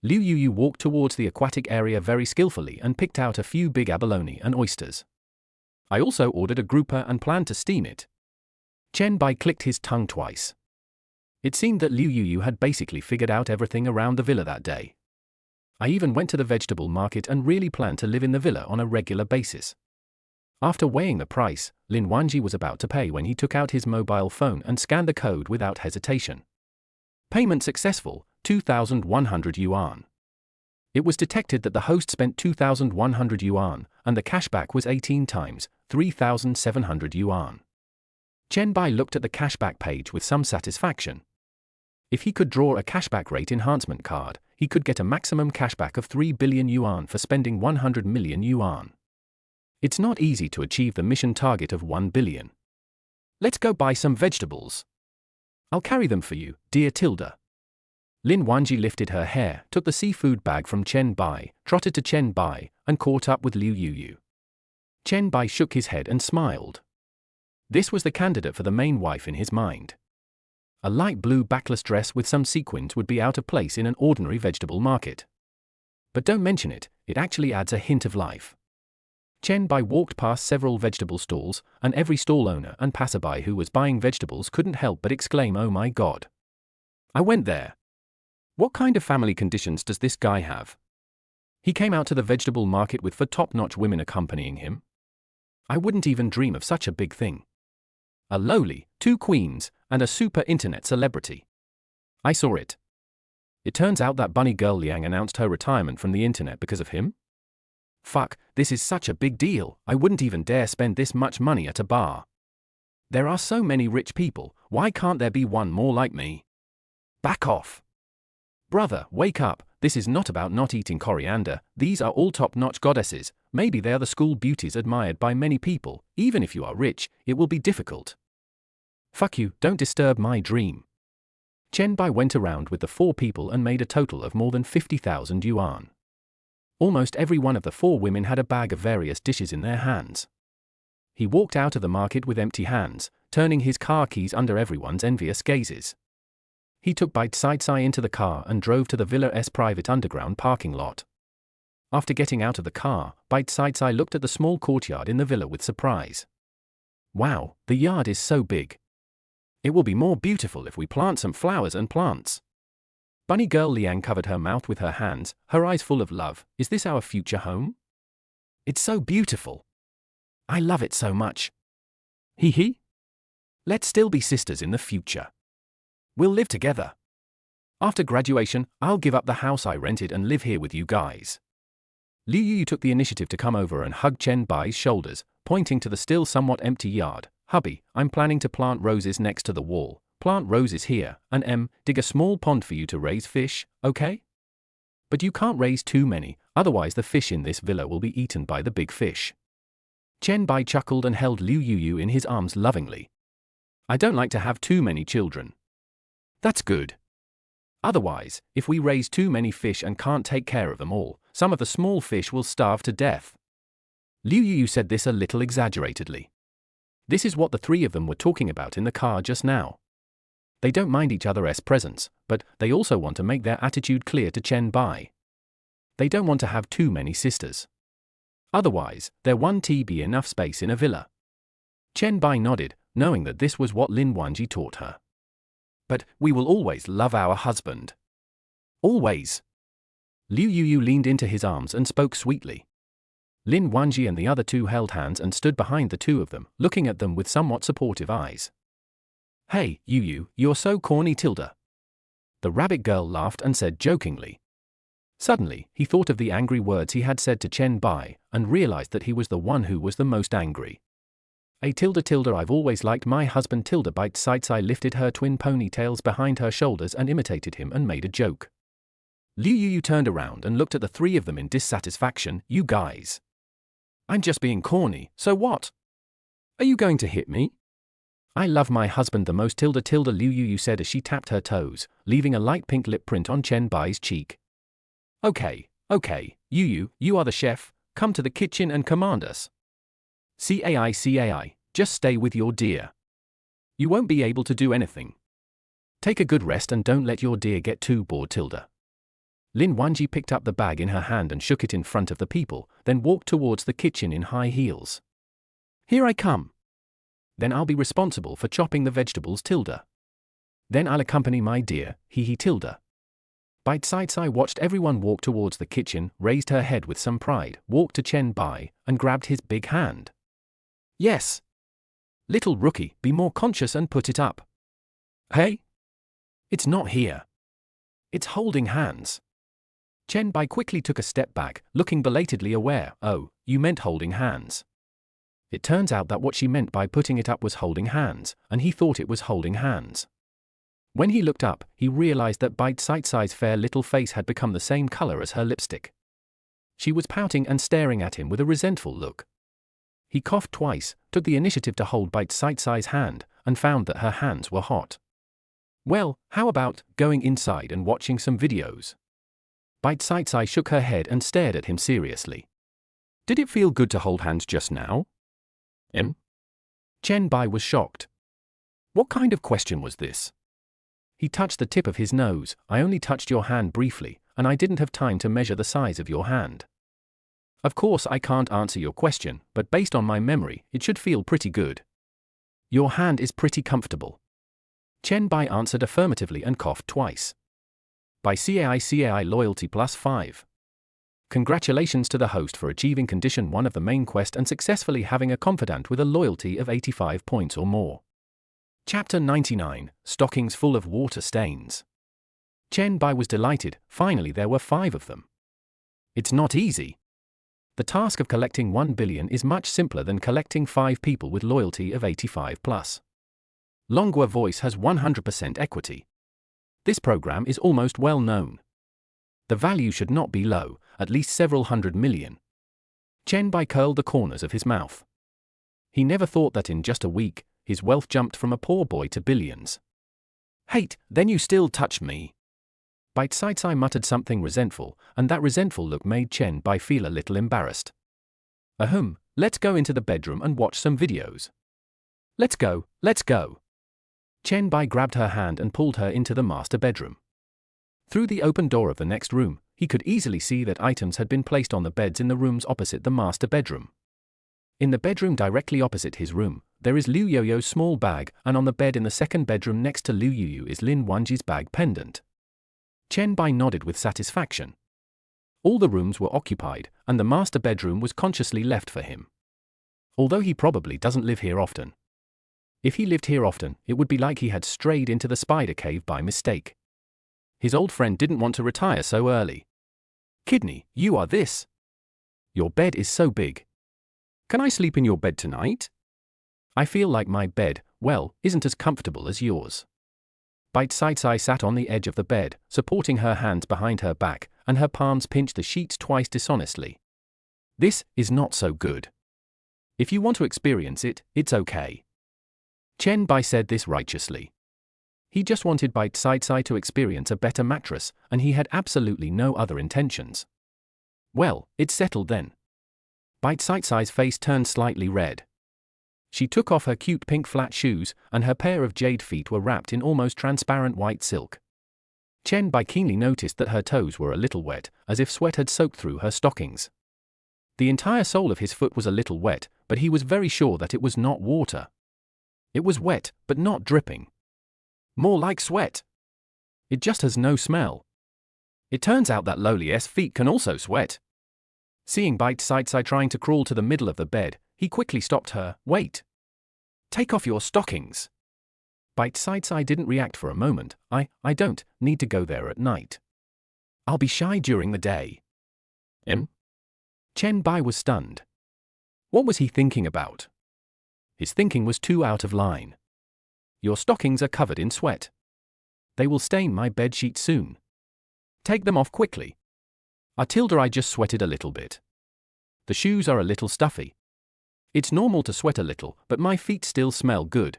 Liu Yuyu walked towards the aquatic area very skillfully and picked out a few big abalone and oysters. I also ordered a grouper and planned to steam it. Chen Bai clicked his tongue twice. It seemed that Liu Yuyu had basically figured out everything around the villa that day. I even went to the vegetable market and really planned to live in the villa on a regular basis. After weighing the price, Lin Wanji was about to pay when he took out his mobile phone and scanned the code without hesitation. Payment successful, 2,100 yuan. It was detected that the host spent 2,100 yuan, and the cashback was 18 times, 3,700 yuan. Chen Bai looked at the cashback page with some satisfaction. If he could draw a cashback rate enhancement card, he could get a maximum cashback of 3 billion yuan for spending 100 million yuan. It's not easy to achieve the mission target of 1 billion. Let's go buy some vegetables. I'll carry them for you, dear Tilda. Lin Wanji lifted her hair, took the seafood bag from Chen Bai, trotted to Chen Bai, and caught up with Liu Yuyu. Chen Bai shook his head and smiled. This was the candidate for the main wife in his mind. A light blue backless dress with some sequins would be out of place in an ordinary vegetable market. But don't mention it, it actually adds a hint of life. Chen Bai walked past several vegetable stalls, and every stall owner and passerby who was buying vegetables couldn't help but exclaim, "Oh my God. I went there. What kind of family conditions does this guy have? He came out to the vegetable market with 4 top-notch women accompanying him. I wouldn't even dream of such a big thing. A lowly, 2 queens, and a super internet celebrity. I saw it. It turns out that bunny girl Liang announced her retirement from the internet because of him? Fuck, this is such a big deal, I wouldn't even dare spend this much money at a bar. There are so many rich people, why can't there be one more like me? Back off. Brother, wake up, this is not about not eating coriander, these are all top-notch goddesses, maybe they are the school beauties admired by many people, even if you are rich, it will be difficult. Fuck you, don't disturb my dream. Chen Bai went around with the 4 people and made a total of more than 50,000 yuan. Almost every one of the 4 women had a bag of various dishes in their hands. He walked out of the market with empty hands, turning his car keys under everyone's envious gazes. He took Bai Sai into the car and drove to the villa's private underground parking lot. After getting out of the car, Bai Sai looked at the small courtyard in the villa with surprise. Wow, the yard is so big. It will be more beautiful if we plant some flowers and plants. Bunny girl Liang covered her mouth with her hands, her eyes full of love. Is this our future home? It's so beautiful. I love it so much. Hee hee. Let's still be sisters in the future. We'll live together. After graduation, I'll give up the house I rented and live here with you guys. Liu Yu took the initiative to come over and hug Chen Bai's shoulders, pointing to the still somewhat empty yard. Hubby, I'm planning to plant roses next to the wall. Plant roses here, and dig a small pond for you to raise fish, okay? But you can't raise too many, otherwise the fish in this villa will be eaten by the big fish. Chen Bai chuckled and held Liu Yu in his arms lovingly. I don't like to have too many children. That's good. Otherwise, if we raise too many fish and can't take care of them all, some of the small fish will starve to death. Liu Yu said this a little exaggeratedly. This is what the three of them were talking about in the car just now. They don't mind each other's presence, but they also want to make their attitude clear to Chen Bai. They don't want to have too many sisters. Otherwise, there won't be enough space in a villa. Chen Bai nodded, knowing that this was what Lin Wanji taught her. But we will always love our husband. Always. Liu Yuyu leaned into his arms and spoke sweetly. Lin Wanji and the other two held hands and stood behind the two of them, looking at them with somewhat supportive eyes. Hey, Yuyu, you're so corny, Tilda. The rabbit girl laughed and said jokingly. Suddenly, he thought of the angry words he had said to Chen Bai, and realized that he was the one who was the most angry. Tilda, I've always liked my husband. Tilda Bite Sai lifted her twin ponytails behind her shoulders and imitated him and made a joke. Liu Yuyu turned around and looked at the three of them in dissatisfaction. You guys. I'm just being corny, so what? Are you going to hit me? I love my husband the most. Liu Yuyu said as she tapped her toes, leaving a light pink lip print on Chen Bai's cheek. Okay, Yuyu, you are the chef, come to the kitchen and command us. Cai, just stay with your dear. You won't be able to do anything. Take a good rest and don't let your dear get too bored. Tilda. Lin Wanji picked up the bag in her hand and shook it in front of the people, then walked towards the kitchen in high heels. Here I come. Then I'll be responsible for chopping the vegetables. Tilda. Then I'll accompany my dear, Tilda. Bite Sai watched everyone walk towards the kitchen, raised her head with some pride, walked to Chen Bai, and grabbed his big hand. Yes. Little rookie, be more conscious and put it up. Hey? It's not here. It's holding hands. Chen Bai quickly took a step back, looking belatedly aware. Oh, you meant holding hands. It turns out that what she meant by putting it up was holding hands, and he thought it was holding hands. When he looked up, he realized that Bite Sai's fair little face had become the same color as her lipstick. She was pouting and staring at him with a resentful look. He coughed twice, took the initiative to hold Bite Sai's hand, and found that her hands were hot. Well, how about going inside and watching some videos? Bite Sai shook her head and stared at him seriously. Did it feel good to hold hands just now? Chen Bai was shocked. What kind of question was this? He touched the tip of his nose. I only touched your hand briefly, and I didn't have time to measure the size of your hand. Of course I can't answer your question, but based on my memory, it should feel pretty good. Your hand is pretty comfortable. Chen Bai answered affirmatively and coughed twice. By CAI loyalty +5. Congratulations to the host for achieving condition 1 of the main quest and successfully having a confidant with a loyalty of 85 points or more. Chapter 99, Stockings Full of Water Stains. Chen Bai was delighted, finally there were 5 of them. It's not easy. The task of collecting 1 billion is much simpler than collecting 5 people with loyalty of 85 plus. Longhua Voice has 100% equity. This program is almost well known. The value should not be low, at least several hundred million. Chen Bai curled the corners of his mouth. He never thought that in just a week, his wealth jumped from a poor boy to billions. Hate, then you still touch me. Bite Sai muttered something resentful, and that resentful look made Chen Bai feel a little embarrassed. Let's go into the bedroom and watch some videos. Let's go. Chen Bai grabbed her hand and pulled her into the master bedroom. Through the open door of the next room, he could easily see that items had been placed on the beds in the rooms opposite the master bedroom. In the bedroom directly opposite his room, there is Liu Yoyo's small bag, and on the bed in the second bedroom next to Liu Yuyu is Lin Wanji's bag pendant. Chen Bai nodded with satisfaction. All the rooms were occupied, and the master bedroom was consciously left for him. Although he probably doesn't live here often. If he lived here often, it would be like he had strayed into the spider cave by mistake. His old friend didn't want to retire so early. Kidney, you are this. Your bed is so big. Can I sleep in your bed tonight? I feel like my bed, isn't as comfortable as yours. Bite Sai sat on the edge of the bed, supporting her hands behind her back, and her palms pinched the sheets twice dishonestly. This is not so good. If you want to experience it, it's okay. Chen Bai said this righteously. He just wanted Bite Sai to experience a better mattress, and he had absolutely no other intentions. Well, it's settled then. Bite Sai's face turned slightly red. She took off her cute pink flat shoes, and her pair of jade feet were wrapped in almost transparent white silk. Chen Bai keenly noticed that her toes were a little wet, as if sweat had soaked through her stockings. The entire sole of his foot was a little wet, but he was very sure that it was not water. It was wet, but not dripping. More like sweat. It just has no smell. It turns out that lowly feet can also sweat. Seeing Bite-Side trying to crawl to the middle of the bed, he quickly stopped her. Wait. Take off your stockings. Bite-Side didn't react for a moment. I don't need to go there at night. I'll be shy during the day. Chen Bai was stunned. What was he thinking about? His thinking was too out of line. Your stockings are covered in sweat. They will stain my bedsheet soon. Take them off quickly. I just sweated a little bit. The shoes are a little stuffy. It's normal to sweat a little, but my feet still smell good.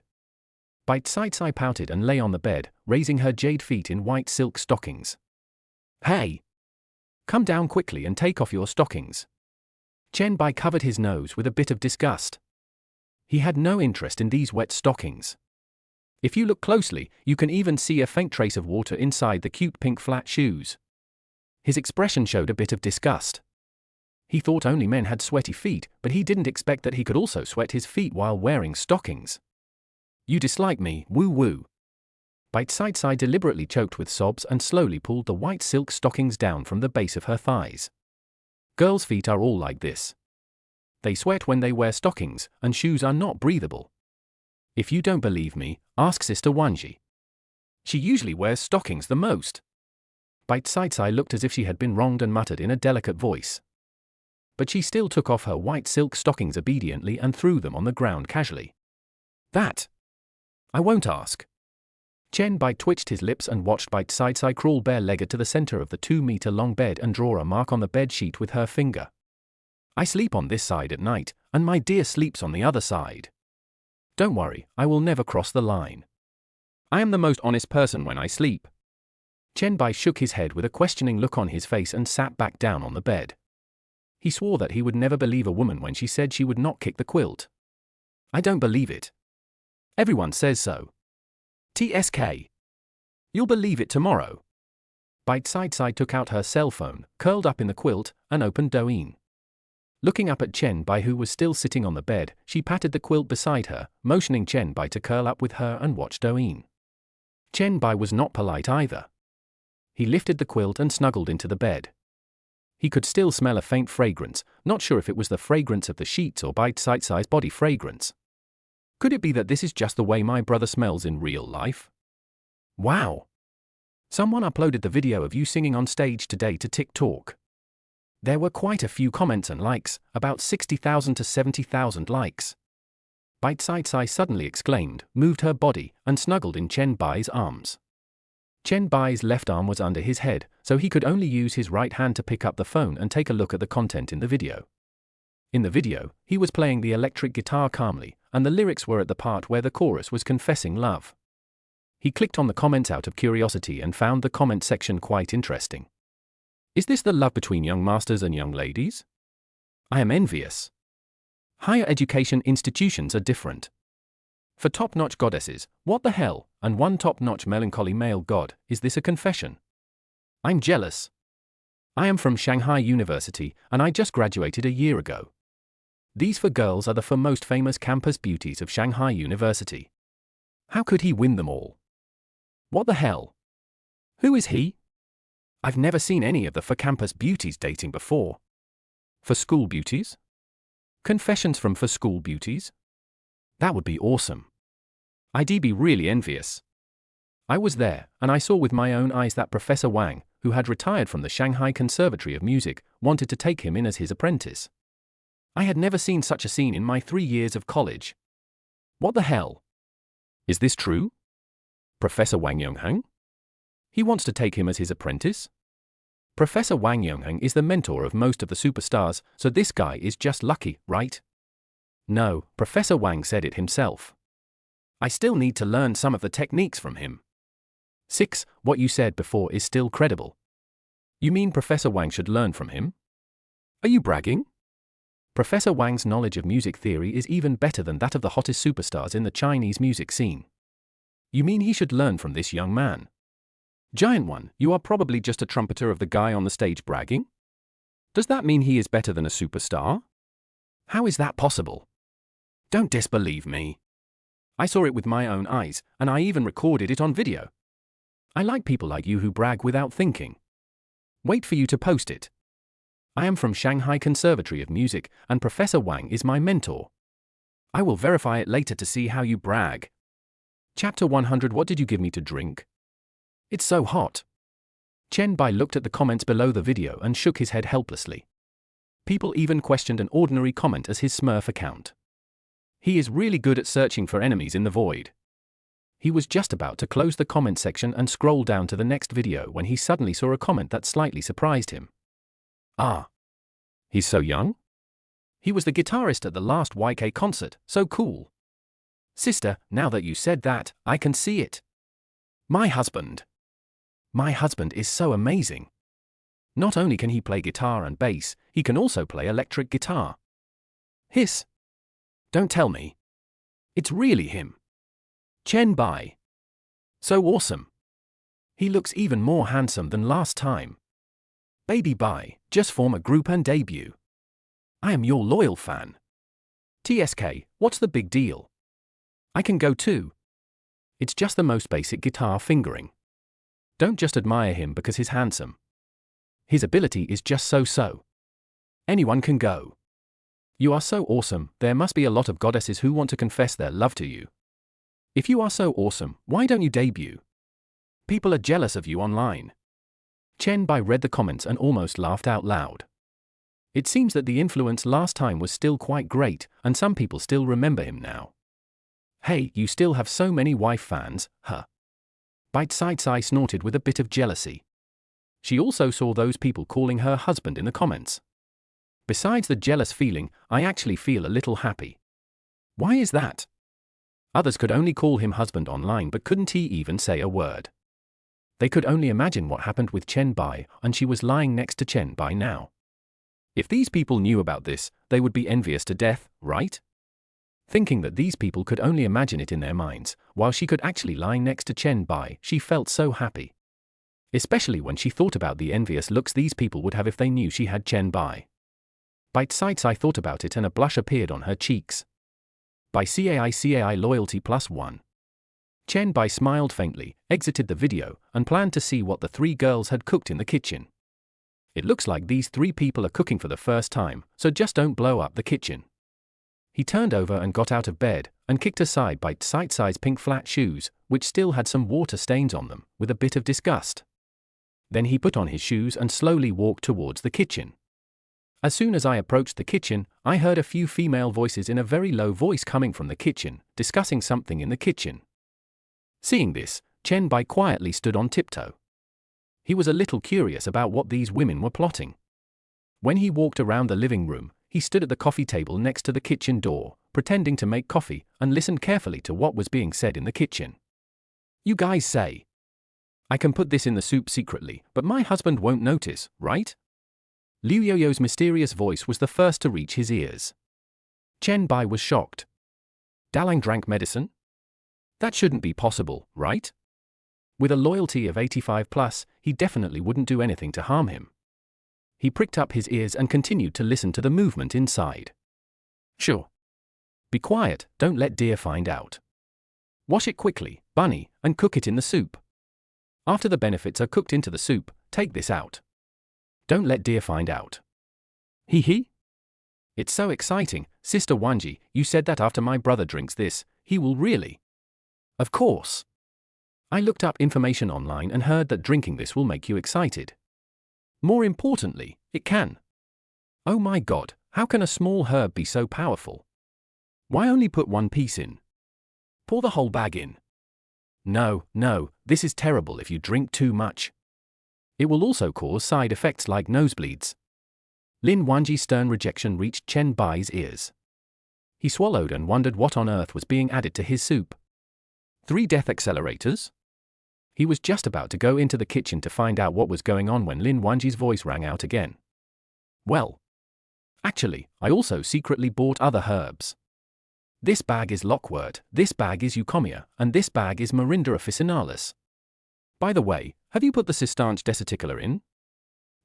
Bite-Side pouted and lay on the bed, raising her jade feet in white silk stockings. Hey! Come down quickly and take off your stockings. Chen Bai covered his nose with a bit of disgust. He had no interest in these wet stockings. If you look closely, you can even see a faint trace of water inside the cute pink flat shoes. His expression showed a bit of disgust. He thought only men had sweaty feet, but he didn't expect that he could also sweat his feet while wearing stockings. You dislike me, woo-woo. Bite-Side deliberately choked with sobs and slowly pulled the white silk stockings down from the base of her thighs. Girls' feet are all like this. They sweat when they wear stockings, and shoes are not breathable. If you don't believe me, ask Sister Wanji. She usually wears stockings the most. Bite-Side looked as if she had been wronged and muttered in a delicate voice. But she still took off her white silk stockings obediently and threw them on the ground casually. That! I won't ask. Chen Bai twitched his lips and watched Bite-Side crawl bare-legged to the center of the 2-meter-long bed and draw a mark on the bed sheet with her finger. I sleep on this side at night, and my dear sleeps on the other side. Don't worry, I will never cross the line. I am the most honest person when I sleep. Chen Bai shook his head with a questioning look on his face and sat back down on the bed. He swore that he would never believe a woman when she said she would not kick the quilt. I don't believe it. Everyone says so. TSK. You'll believe it tomorrow. Bite-Side took out her cell phone, curled up in the quilt, and opened Douyin. Looking up at Chen Bai, who was still sitting on the bed, she patted the quilt beside her, motioning Chen Bai to curl up with her and watch Douyin. Chen Bai was not polite either. He lifted the quilt and snuggled into the bed. He could still smell a faint fragrance, not sure if it was the fragrance of the sheets or Bite-Side's body fragrance. Could it be that this is just the way my brother smells in real life? Wow! Someone uploaded the video of you singing on stage today to TikTok. There were quite a few comments and likes, about 60,000 to 70,000 likes. Bite-Side suddenly exclaimed, moved her body, and snuggled in Chen Bai's arms. Chen Bai's left arm was under his head, so he could only use his right hand to pick up the phone and take a look at the content in the video. In the video, he was playing the electric guitar calmly, and the lyrics were at the part where the chorus was confessing love. He clicked on the comments out of curiosity and found the comment section quite interesting. Is this the love between young masters and young ladies? I am envious. Higher education institutions are different. For top-notch goddesses, what the hell, and one top-notch melancholy male god, is this a confession? I'm jealous. I am from Shanghai University, and I just graduated a year ago. These four girls are the four most famous campus beauties of Shanghai University. How could he win them all? What the hell? Who is he? I've never seen any of the four campus beauties dating before. For school beauties? Confessions from for school beauties? That would be awesome. I'd be really envious. I was there, and I saw with my own eyes that Professor Wang, who had retired from the Shanghai Conservatory of Music, wanted to take him in as his apprentice. I had never seen such a scene in my 3 years of college. What the hell? Is this true? Professor Wang Yongheng? He wants to take him as his apprentice? Professor Wang Yongheng is the mentor of most of the superstars, so this guy is just lucky, right? No, Professor Wang said it himself. I still need to learn some of the techniques from him. 6. What you said before is still credible. You mean Professor Wang should learn from him? Are you bragging? Professor Wang's knowledge of music theory is even better than that of the hottest superstars in the Chinese music scene. You mean he should learn from this young man? Giant One, you are probably just a trumpeter of the guy on the stage bragging? Does that mean he is better than a superstar? How is that possible? Don't disbelieve me. I saw it with my own eyes, and I even recorded it on video. I like people like you who brag without thinking. Wait for you to post it. I am from Shanghai Conservatory of Music, and Professor Wang is my mentor. I will verify it later to see how you brag. Chapter 100. What did you give me to drink? It's so hot. Chen Bai looked at the comments below the video and shook his head helplessly. People even questioned an ordinary comment as his Smurf account. He is really good at searching for enemies in the void. He was just about to close the comment section and scroll down to the next video when he suddenly saw a comment that slightly surprised him. Ah. He's so young? He was the guitarist at the last YK concert, so cool. Sister, now that you said that, I can see it. My husband. My husband is so amazing. Not only can he play guitar and bass, he can also play electric guitar. Hiss. Don't tell me. It's really him. Chen Bai. So awesome. He looks even more handsome than last time. Baby Bai, just form a group and debut. I am your loyal fan. TSK, what's the big deal? I can go too. It's just the most basic guitar fingering. Don't just admire him because he's handsome. His ability is just so. Anyone can go. You are so awesome, there must be a lot of goddesses who want to confess their love to you. If you are so awesome, why don't you debut? People are jealous of you online. Chen Bai read the comments and almost laughed out loud. It seems that the influence last time was still quite great, and some people still remember him now. Hey, you still have so many wife fans, huh? Bite-Sized Sai snorted with a bit of jealousy. She also saw those people calling her husband in the comments. Besides the jealous feeling, I actually feel a little happy. Why is that? Others could only call him husband online, but couldn't he even say a word? They could only imagine what happened with Chen Bai, and she was lying next to Chen Bai now. If these people knew about this, they would be envious to death, right? Thinking that these people could only imagine it in their minds, while she could actually lie next to Chen Bai, she felt so happy. Especially when she thought about the envious looks these people would have if they knew she had Chen Bai. Bite-Sized Sai thought about it and a blush appeared on her cheeks. By CAI loyalty +1. Chen Bai smiled faintly, exited the video, and planned to see what the three girls had cooked in the kitchen. It looks like these three people are cooking for the first time, so just don't blow up the kitchen. He turned over and got out of bed, and kicked aside Bite-Sized Sai's pink flat shoes, which still had some water stains on them, with a bit of disgust. Then he put on his shoes and slowly walked towards the kitchen. As soon as I approached the kitchen, I heard a few female voices in a very low voice coming from the kitchen, discussing something in the kitchen. Seeing this, Chen Bai quietly stood on tiptoe. He was a little curious about what these women were plotting. When he walked around the living room, he stood at the coffee table next to the kitchen door, pretending to make coffee, and listened carefully to what was being said in the kitchen. You guys say, I can put this in the soup secretly, but my husband won't notice, right? Liu Yoyo's mysterious voice was the first to reach his ears. Chen Bai was shocked. Dalang drank medicine? That shouldn't be possible, right? With a loyalty of 85+, he definitely wouldn't do anything to harm him. He pricked up his ears and continued to listen to the movement inside. Sure. Be quiet, don't let dear find out. Wash it quickly, bunny, and cook it in the soup. After the benefits are cooked into the soup, take this out. Don't let dear find out. Hee hee? It's so exciting, Sister Wanji, you said that after my brother drinks this, he will really. Of course. I looked up information online and heard that drinking this will make you excited. More importantly, it can. Oh my god, how can a small herb be so powerful? Why only put one piece in? Pour the whole bag in. No, this is terrible if you drink too much. It will also cause side effects like nosebleeds. Lin Wanji's stern rejection reached Chen Bai's ears. He swallowed and wondered what on earth was being added to his soup. 3 death accelerators? He was just about to go into the kitchen to find out what was going on when Lin Wanji's voice rang out again. Well, Actually, I also secretly bought other herbs. This bag is Lockwort, this bag is Eucommia, and this bag is Morinda officinalis. By the way, have you put the Cistanche desicicula in?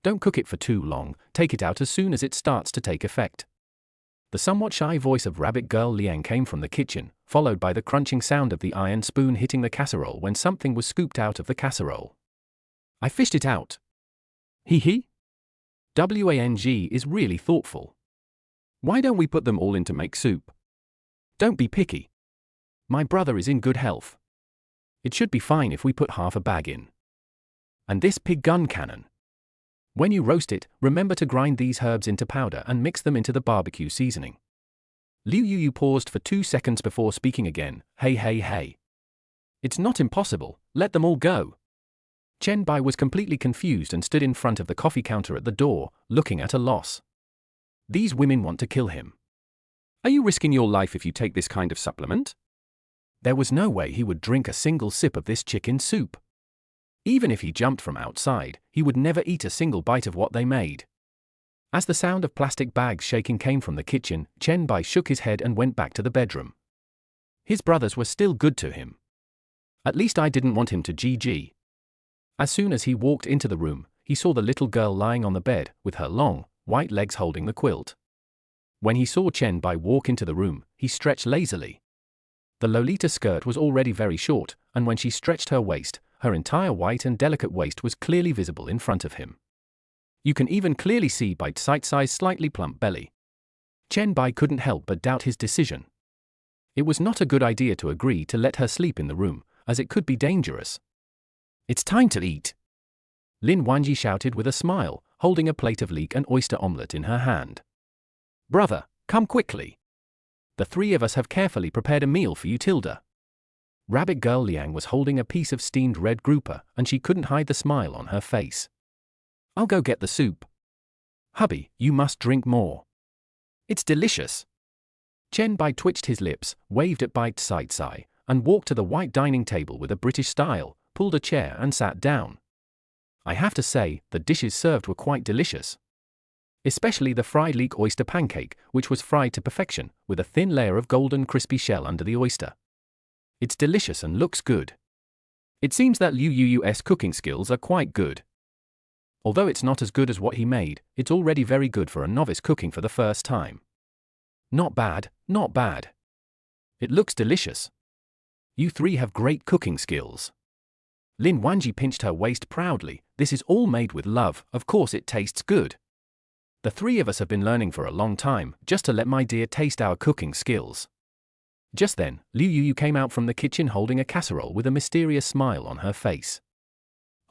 Don't cook it for too long, take it out as soon as it starts to take effect. The somewhat shy voice of Rabbit Girl Liang came from the kitchen, followed by the crunching sound of the iron spoon hitting the casserole when something was scooped out of the casserole. I fished it out. Hee hee? Wang is really thoughtful. Why don't we put them all in to make soup? Don't be picky. My brother is in good health. It should be fine if we put half a bag in. And this pig gun cannon. When you roast it, remember to grind these herbs into powder and mix them into the barbecue seasoning. Liu Yu paused for 2 seconds before speaking again. Hey. It's not impossible, let them all go. Chen Bai was completely confused and stood in front of the coffee counter at the door, looking at a loss. These women want to kill him. Are you risking your life if you take this kind of supplement? There was no way he would drink a single sip of this chicken soup. Even if he jumped from outside, he would never eat a single bite of what they made. As the sound of plastic bags shaking came from the kitchen, Chen Bai shook his head and went back to the bedroom. His brothers were still good to him. At least I didn't want him to GG. As soon as he walked into the room, he saw the little girl lying on the bed, with her long, white legs holding the quilt. When he saw Chen Bai walk into the room, he stretched lazily. The Lolita skirt was already very short, and when she stretched her waist, her entire white and delicate waist was clearly visible in front of him. You can even clearly see bite-sized slightly plump belly. Chen Bai couldn't help but doubt his decision. It was not a good idea to agree to let her sleep in the room, as it could be dangerous. It's time to eat. Lin Wanji shouted with a smile, holding a plate of leek and oyster omelette in her hand. Brother, come quickly. The 3 of us have carefully prepared a meal for you, Tilda. Rabbit Girl Liang was holding a piece of steamed red grouper, and she couldn't hide the smile on her face. I'll go get the soup. Hubby, you must drink more. It's delicious. Chen Bai twitched his lips, waved at bite-sized Sai, and walked to the white dining table with a British style, pulled a chair and sat down. I have to say, the dishes served were quite delicious. Especially the fried leek oyster pancake, which was fried to perfection, with a thin layer of golden crispy shell under the oyster. It's delicious and looks good. It seems that Liu Yu's cooking skills are quite good. Although it's not as good as what he made, it's already very good for a novice cooking for the first time. Not bad, not bad. It looks delicious. You 3 have great cooking skills. Lin Wanji pinched her waist proudly. This is all made with love, of course it tastes good. The 3 of us have been learning for a long time, just to let my dear taste our cooking skills. Just then, Liu Yu came out from the kitchen holding a casserole with a mysterious smile on her face.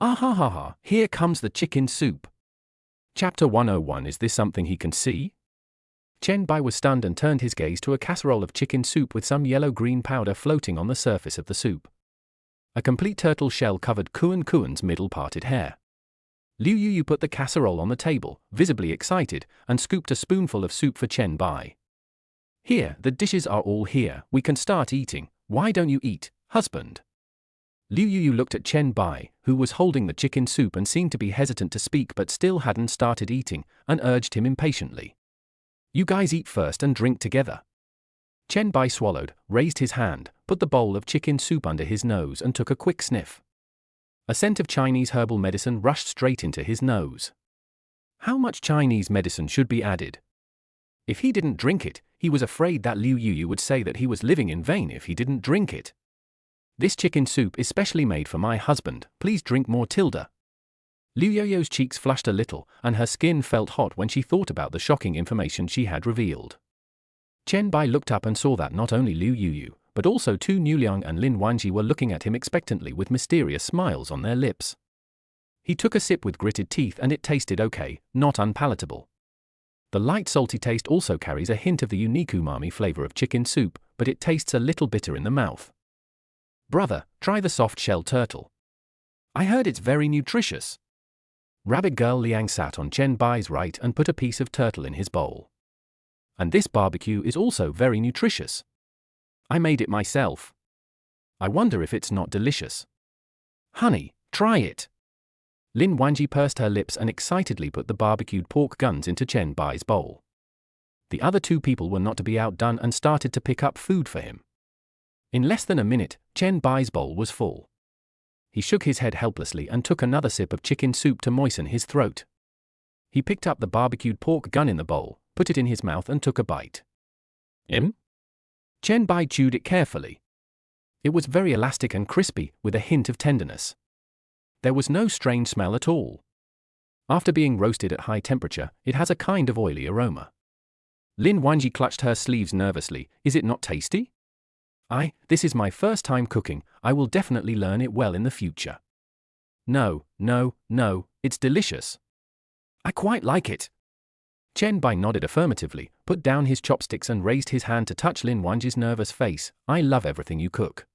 Ah ha ha ha, here comes the chicken soup. Chapter 101. Is this something he can see? Chen Bai was stunned and turned his gaze to a casserole of chicken soup with some yellow-green powder floating on the surface of the soup. A complete turtle shell covered Kuan's middle-parted hair. Liu Yu put the casserole on the table, visibly excited, and scooped a spoonful of soup for Chen Bai. Here, the dishes are all here, we can start eating. Why don't you eat, husband? Liu Yu looked at Chen Bai, who was holding the chicken soup and seemed to be hesitant to speak but still hadn't started eating, and urged him impatiently. You guys eat first and drink together. Chen Bai swallowed, raised his hand, put the bowl of chicken soup under his nose and took a quick sniff. A scent of Chinese herbal medicine rushed straight into his nose. How much Chinese medicine should be added? If he didn't drink it, he was afraid that Liu Yu would say that he was living in vain if he didn't drink it. This chicken soup is specially made for my husband, please drink more, Tilda. Liu Yu's cheeks flushed a little, and her skin felt hot when she thought about the shocking information she had revealed. Chen Bai looked up and saw that not only Liu Yu, but also Tu Nuliang and Lin Wanji were looking at him expectantly with mysterious smiles on their lips. He took a sip with gritted teeth and it tasted okay, not unpalatable. The light salty taste also carries a hint of the unique umami flavor of chicken soup, but it tastes a little bitter in the mouth. Brother, try the soft shell turtle. I heard it's very nutritious. Rabbit Girl Liang sat on Chen Bai's right and put a piece of turtle in his bowl. And this barbecue is also very nutritious. I made it myself. I wonder if it's not delicious. Honey, try it. Lin Wanji pursed her lips and excitedly put the barbecued pork guns into Chen Bai's bowl. The other two people were not to be outdone and started to pick up food for him. In less than a minute, Chen Bai's bowl was full. He shook his head helplessly and took another sip of chicken soup to moisten his throat. He picked up the barbecued pork gun in the bowl, put it in his mouth and took a bite. Chen Bai chewed it carefully. It was very elastic and crispy, with a hint of tenderness. There was no strange smell at all. After being roasted at high temperature, it has a kind of oily aroma. Lin Wanji clutched her sleeves nervously. Is it not tasty? This is my first time cooking. I will definitely learn it well in the future. No, it's delicious. I quite like it. Chen Bai nodded affirmatively, put down his chopsticks and raised his hand to touch Lin Wanji's nervous face. I love everything you cook.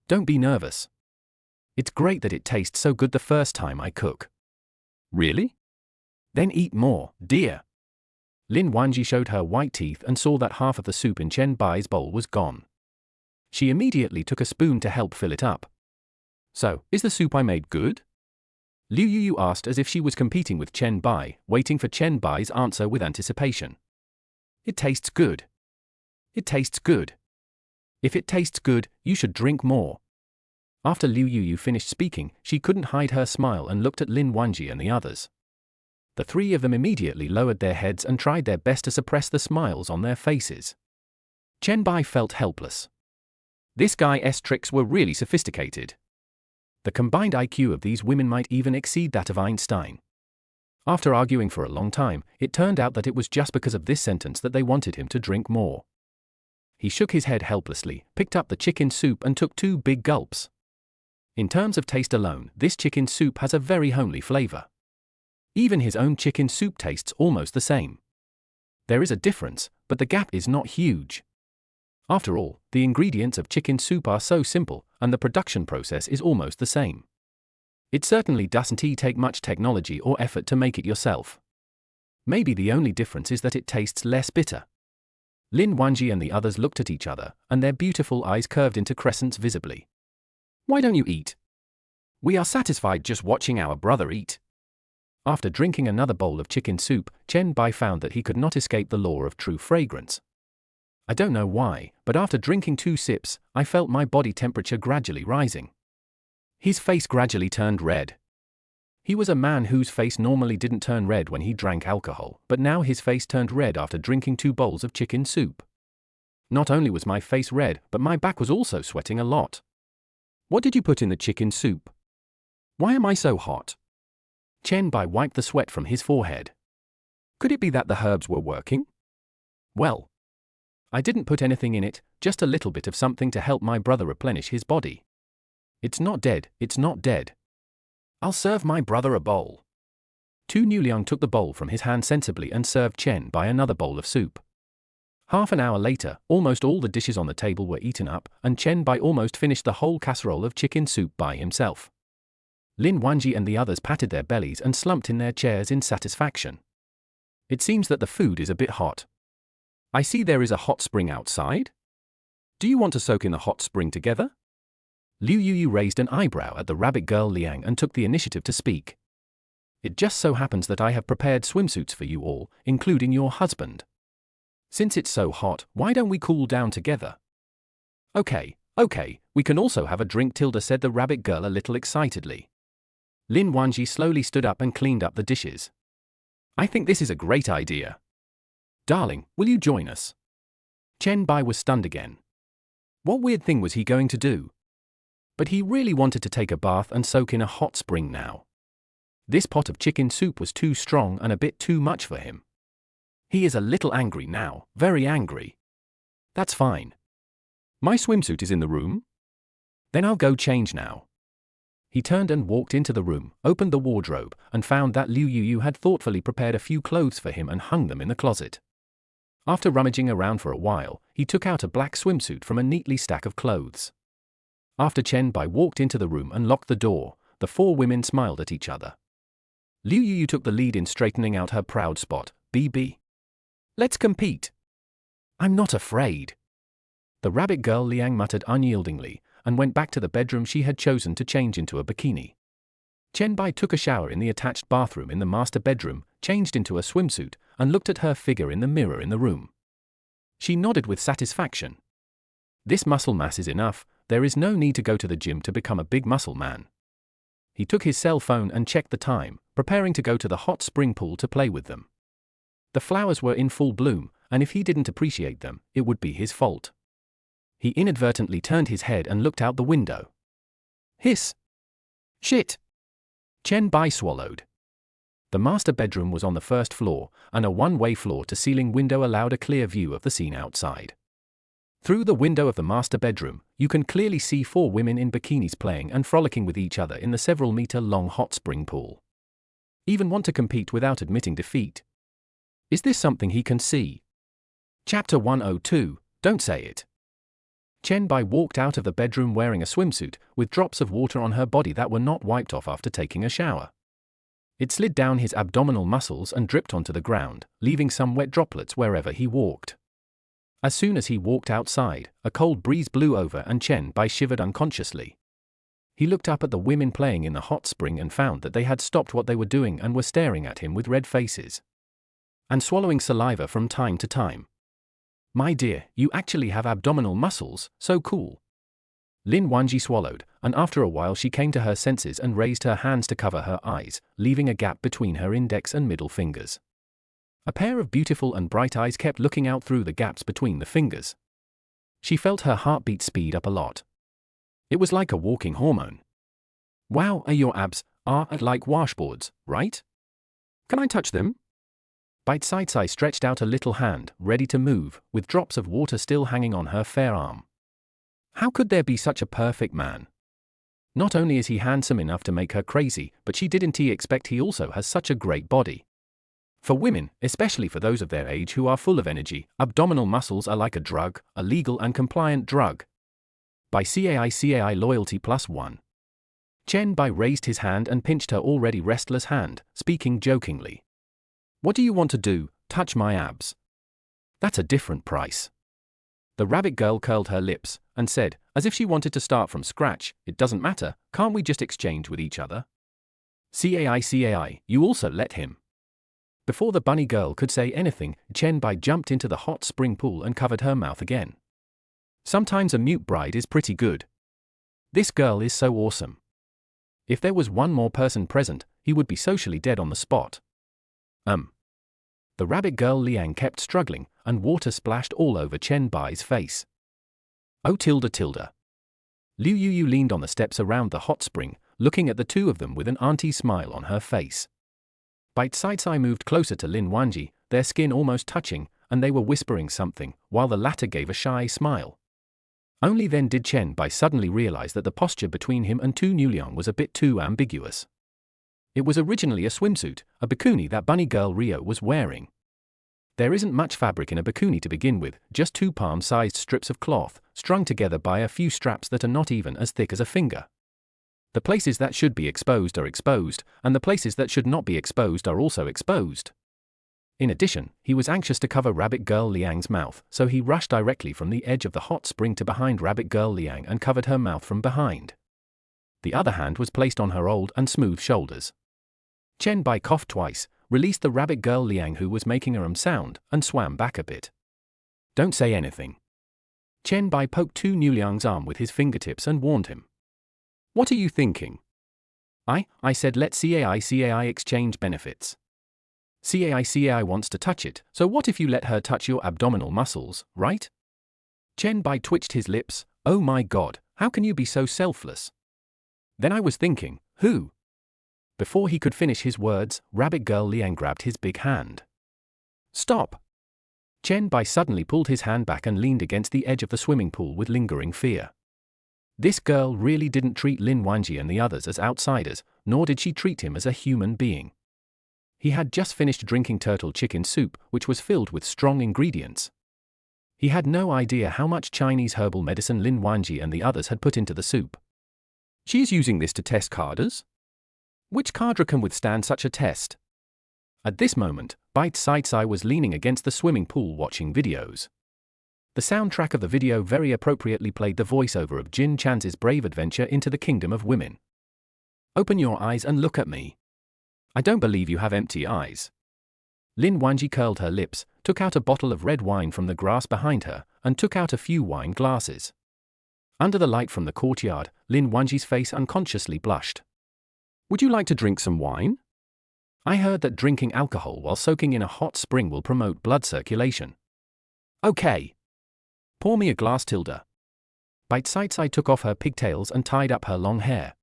Don't be nervous. It's great that it tastes so good the first time I cook. Really? Then eat more, dear. Lin Wanji showed her white teeth and saw that half of the soup in Chen Bai's bowl was gone. She immediately took a spoon to help fill it up. So, is the soup I made good? Liu Yuyu asked as if she was competing with Chen Bai, waiting for Chen Bai's answer with anticipation. It tastes good. It tastes good. If it tastes good, you should drink more. After Liu Yuyu finished speaking, she couldn't hide her smile and looked at Lin Wanji and the others. The three of them immediately lowered their heads and tried their best to suppress the smiles on their faces. Chen Bai felt helpless. This guy's tricks were really sophisticated. The combined IQ of these women might even exceed that of Einstein. After arguing for a long time, it turned out that it was just because of this sentence that they wanted him to drink more. He shook his head helplessly, picked up the chicken soup and took 2 big gulps. In terms of taste alone, this chicken soup has a very homely flavor. Even his own chicken soup tastes almost the same. There is a difference, but the gap is not huge. After all, the ingredients of chicken soup are so simple, and the production process is almost the same. It certainly doesn't take much technology or effort to make it yourself. Maybe the only difference is that it tastes less bitter. Lin Wanji and the others looked at each other, and their beautiful eyes curved into crescents visibly. Why don't you eat? We are satisfied just watching our brother eat. After drinking another bowl of chicken soup, Chen Bai found that he could not escape the law of true fragrance. I don't know why, but after drinking 2 sips, I felt my body temperature gradually rising. His face gradually turned red. He was a man whose face normally didn't turn red when he drank alcohol, but now his face turned red after drinking 2 bowls of chicken soup. Not only was my face red, but my back was also sweating a lot. What did you put in the chicken soup? Why am I so hot? Chen Bai wiped the sweat from his forehead. Could it be that the herbs were working? Well, I didn't put anything in it, just a little bit of something to help my brother replenish his body. It's not dead, it's not dead. I'll serve my brother a bowl. Tu Nuliang took the bowl from his hand sensibly and served Chen Bai another bowl of soup. Half an hour later, almost all the dishes on the table were eaten up, and Chen Bai almost finished the whole casserole of chicken soup by himself. Lin Wanji and the others patted their bellies and slumped in their chairs in satisfaction. It seems that the food is a bit hot. I see there is a hot spring outside. Do you want to soak in the hot spring together? Liu Yuyu raised an eyebrow at the rabbit girl Liang and took the initiative to speak. It just so happens that I have prepared swimsuits for you all, including your husband. Since it's so hot, why don't we cool down together? Okay, we can also have a drink, Tilda said the rabbit girl a little excitedly. Lin Wanji slowly stood up and cleaned up the dishes. I think this is a great idea. Darling, will you join us? Chen Bai was stunned again. What weird thing was he going to do? But he really wanted to take a bath and soak in a hot spring now. This pot of chicken soup was too strong and a bit too much for him. He is a little angry now, very angry. That's fine. My swimsuit is in the room? Then I'll go change now. He turned and walked into the room, opened the wardrobe, and found that Liu Yuyu had thoughtfully prepared a few clothes for him and hung them in the closet. After rummaging around for a while, he took out a black swimsuit from a neatly stack of clothes. After Chen Bai walked into the room and locked the door, the 4 women smiled at each other. Liu Yuyu took the lead in straightening out her proud spot. BB. Let's compete. I'm not afraid. The rabbit girl Liang muttered unyieldingly, and went back to the bedroom she had chosen to change into a bikini. Chen Bai took a shower in the attached bathroom in the master bedroom, changed into a swimsuit, and looked at her figure in the mirror in the room. She nodded with satisfaction. This muscle mass is enough, there is no need to go to the gym to become a big muscle man. He took his cell phone and checked the time, preparing to go to the hot spring pool to play with them. The flowers were in full bloom, and if he didn't appreciate them, it would be his fault. He inadvertently turned his head and looked out the window. Hiss! Shit! Chen Bai swallowed. The master bedroom was on the first floor, and a one-way floor-to-ceiling window allowed a clear view of the scene outside. Through the window of the master bedroom, you can clearly see 4 women in bikinis playing and frolicking with each other in the several-meter-long hot spring pool. Even want to compete without admitting defeat. Is this something he can see? Chapter 102, Don't Say It. Chen Bai walked out of the bedroom wearing a swimsuit, with drops of water on her body that were not wiped off after taking a shower. It slid down his abdominal muscles and dripped onto the ground, leaving some wet droplets wherever he walked. As soon as he walked outside, a cold breeze blew over and Chen Bai shivered unconsciously. He looked up at the women playing in the hot spring and found that they had stopped what they were doing and were staring at him with red faces. And swallowing saliva from time to time. My dear, you actually have abdominal muscles, so cool. Lin Wanji swallowed, and after a while she came to her senses and raised her hands to cover her eyes, leaving a gap between her index and middle fingers. A pair of beautiful and bright eyes kept looking out through the gaps between the fingers. She felt her heartbeat speed up a lot. It was like a walking hormone. Wow, your abs are like washboards, right? Can I touch them? Bite Sai stretched out a little hand, ready to move, with drops of water still hanging on her fair arm. How could there be such a perfect man? Not only is he handsome enough to make her crazy, but she didn't expect he also has such a great body. For women, especially for those of their age who are full of energy, abdominal muscles are like a drug, a legal and compliant drug. By CAI loyalty +1. Chen Bai raised his hand and pinched her already restless hand, speaking jokingly. What do you want to do, touch my abs? That's a different price. The rabbit girl curled her lips, and said, as if she wanted to start from scratch, it doesn't matter, can't we just exchange with each other? CAI, you also let him. Before the bunny girl could say anything, Chen Bai jumped into the hot spring pool and covered her mouth again. Sometimes a mute bride is pretty good. This girl is so awesome. If there was one more person present, he would be socially dead on the spot. The rabbit girl Liang kept struggling, and water splashed all over Chen Bai's face. Oh tilde. Liu Yu leaned on the steps around the hot spring, looking at the two of them with an auntie smile on her face. Bite Sai moved closer to Lin Wanji, their skin almost touching, and they were whispering something, while the latter gave a shy smile. Only then did Chen Bai suddenly realize that the posture between him and Tu Nuliang was a bit too ambiguous. It was originally a swimsuit, a bikini that bunny girl Rio was wearing. There isn't much fabric in a bikini to begin with, just 2 palm-sized strips of cloth, strung together by a few straps that are not even as thick as a finger. The places that should be exposed are exposed, and the places that should not be exposed are also exposed. In addition, he was anxious to cover Rabbit Girl Liang's mouth, so he rushed directly from the edge of the hot spring to behind Rabbit Girl Liang and covered her mouth from behind. The other hand was placed on her old and smooth shoulders. Chen Bai coughed twice, released the Rabbit Girl Liang who was making a sound, and swam back a bit. Don't say anything. Chen Bai poked Tu Nuliang's arm with his fingertips and warned him. What are you thinking? I said let CAI exchange benefits. CAI wants to touch it, so what if you let her touch your abdominal muscles, right? Chen Bai twitched his lips. Oh my god, how can you be so selfless? Then I was thinking, who? Before he could finish his words, Rabbit Girl Liang grabbed his big hand. Stop! Chen Bai suddenly pulled his hand back and leaned against the edge of the swimming pool with lingering fear. This girl really didn't treat Lin Wanji and the others as outsiders, nor did she treat him as a human being. He had just finished drinking turtle chicken soup, which was filled with strong ingredients. He had no idea how much Chinese herbal medicine Lin Wanji and the others had put into the soup. She is using this to test cadres? Which cadre can withstand such a test? At this moment, Bite Sai was leaning against the swimming pool watching videos. The soundtrack of the video very appropriately played the voiceover of Jin Chan's brave adventure into the kingdom of women. Open your eyes and look at me. I don't believe you have empty eyes. Lin Wanji curled her lips, took out a bottle of red wine from the grass behind her, and took out a few wine glasses. Under the light from the courtyard, Lin Wanji's face unconsciously blushed. Would you like to drink some wine? I heard that drinking alcohol while soaking in a hot spring will promote blood circulation. Okay. Pour me a glass, Tilda. Bite-Sai took off her pigtails and tied up her long hair.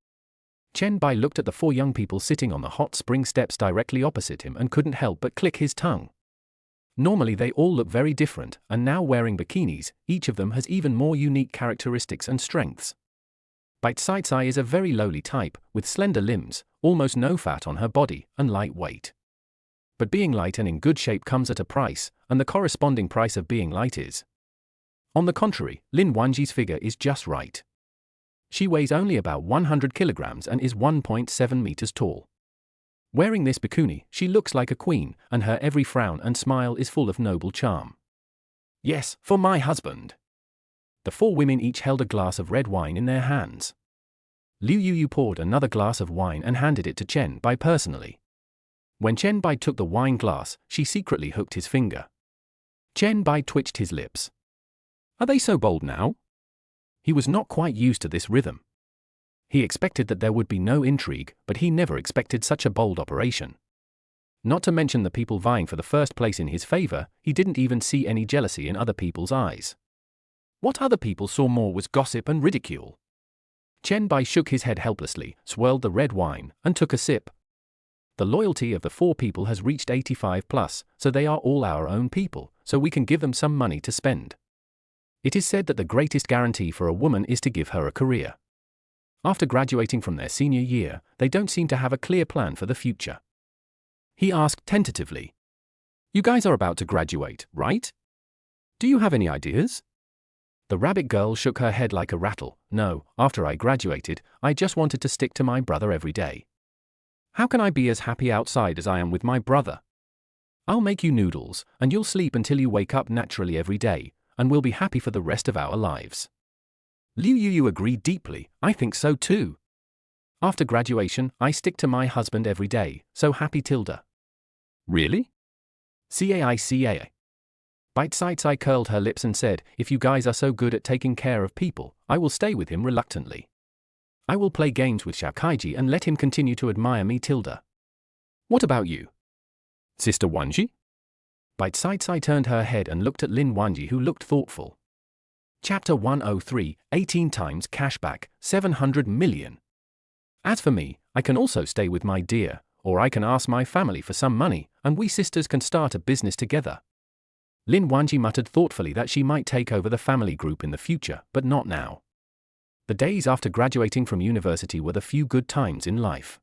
Chen Bai looked at the 4 young people sitting on the hot spring steps directly opposite him and couldn't help but click his tongue. Normally they all look very different, and now wearing bikinis, each of them has even more unique characteristics and strengths. Bite-Sai is a very lowly type, with slender limbs, almost no fat on her body, and lightweight. But being light and in good shape comes at a price, and the corresponding price of being light is. On the contrary, Lin Wanji's figure is just right. She weighs only about 100 kilograms and is 1.7 meters tall. Wearing this bikini, she looks like a queen, and her every frown and smile is full of noble charm. Yes, for my husband. The 4 women each held a glass of red wine in their hands. Liu Yuyu poured another glass of wine and handed it to Chen Bai personally. When Chen Bai took the wine glass, she secretly hooked his finger. Chen Bai twitched his lips. Are they so bold now? He was not quite used to this rhythm. He expected that there would be no intrigue, but he never expected such a bold operation. Not to mention the people vying for the first place in his favor, he didn't even see any jealousy in other people's eyes. What other people saw more was gossip and ridicule. Chen Bai shook his head helplessly, swirled the red wine, and took a sip. The loyalty of the 4 people has reached 85 plus, so they are all our own people, so we can give them some money to spend. It is said that the greatest guarantee for a woman is to give her a career. After graduating from their senior year, they don't seem to have a clear plan for the future. He asked tentatively. You guys are about to graduate, right? Do you have any ideas? The rabbit girl shook her head like a rattle. No, after I graduated, I just wanted to stick to my brother every day. How can I be as happy outside as I am with my brother? I'll make you noodles, and you'll sleep until you wake up naturally every day, and we'll be happy for the rest of our lives. Liu Yuyu agreed deeply. I think so too. After graduation, I stick to my husband every day, so happy Tilda. Really? Cai. Bite-Sai curled her lips and said, if you guys are so good at taking care of people, I will stay with him reluctantly. I will play games with Xiao Kaiji and let him continue to admire me Tilda. What about you? Sister Wanji? Bite-Sai turned her head and looked at Lin Wanji, who looked thoughtful. Chapter 103, 18 times cashback, 700 million. As for me, I can also stay with my dear, or I can ask my family for some money, and we sisters can start a business together. Lin Wanji muttered thoughtfully that she might take over the family group in the future, but not now. The days after graduating from university were the few good times in life.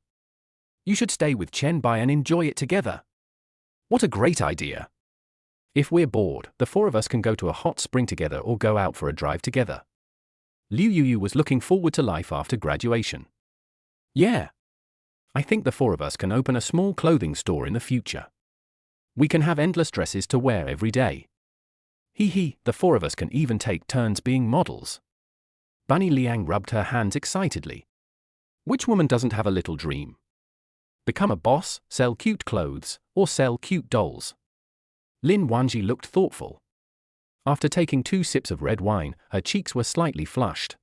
You should stay with Chen Bai and enjoy it together. What a great idea! If we're bored, the 4 of us can go to a hot spring together or go out for a drive together. Liu Yuyu was looking forward to life after graduation. Yeah. I think the 4 of us can open a small clothing store in the future. We can have endless dresses to wear every day. The 4 of us can even take turns being models. Bunny Liang rubbed her hands excitedly. Which woman doesn't have a little dream? Become a boss, sell cute clothes, or sell cute dolls. Lin Wanji looked thoughtful. After taking 2 sips of red wine, her cheeks were slightly flushed.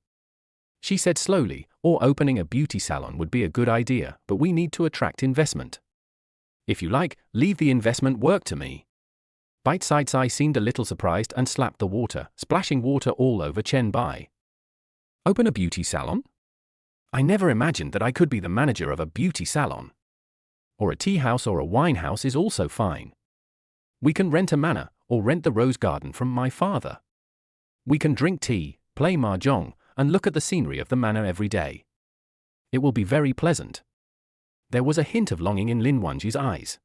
She said slowly, or opening a beauty salon would be a good idea, but we need to attract investment. If you like, leave the investment work to me. Bite-Sai seemed a little surprised and slapped the water, splashing water all over Chen Bai. Open a beauty salon? I never imagined that I could be the manager of a beauty salon. Or a tea house or a wine house is also fine. We can rent a manor, or rent the rose garden from my father. We can drink tea, play mahjong, and look at the scenery of the manor every day. It will be very pleasant. There was a hint of longing in Lin Wanji's eyes.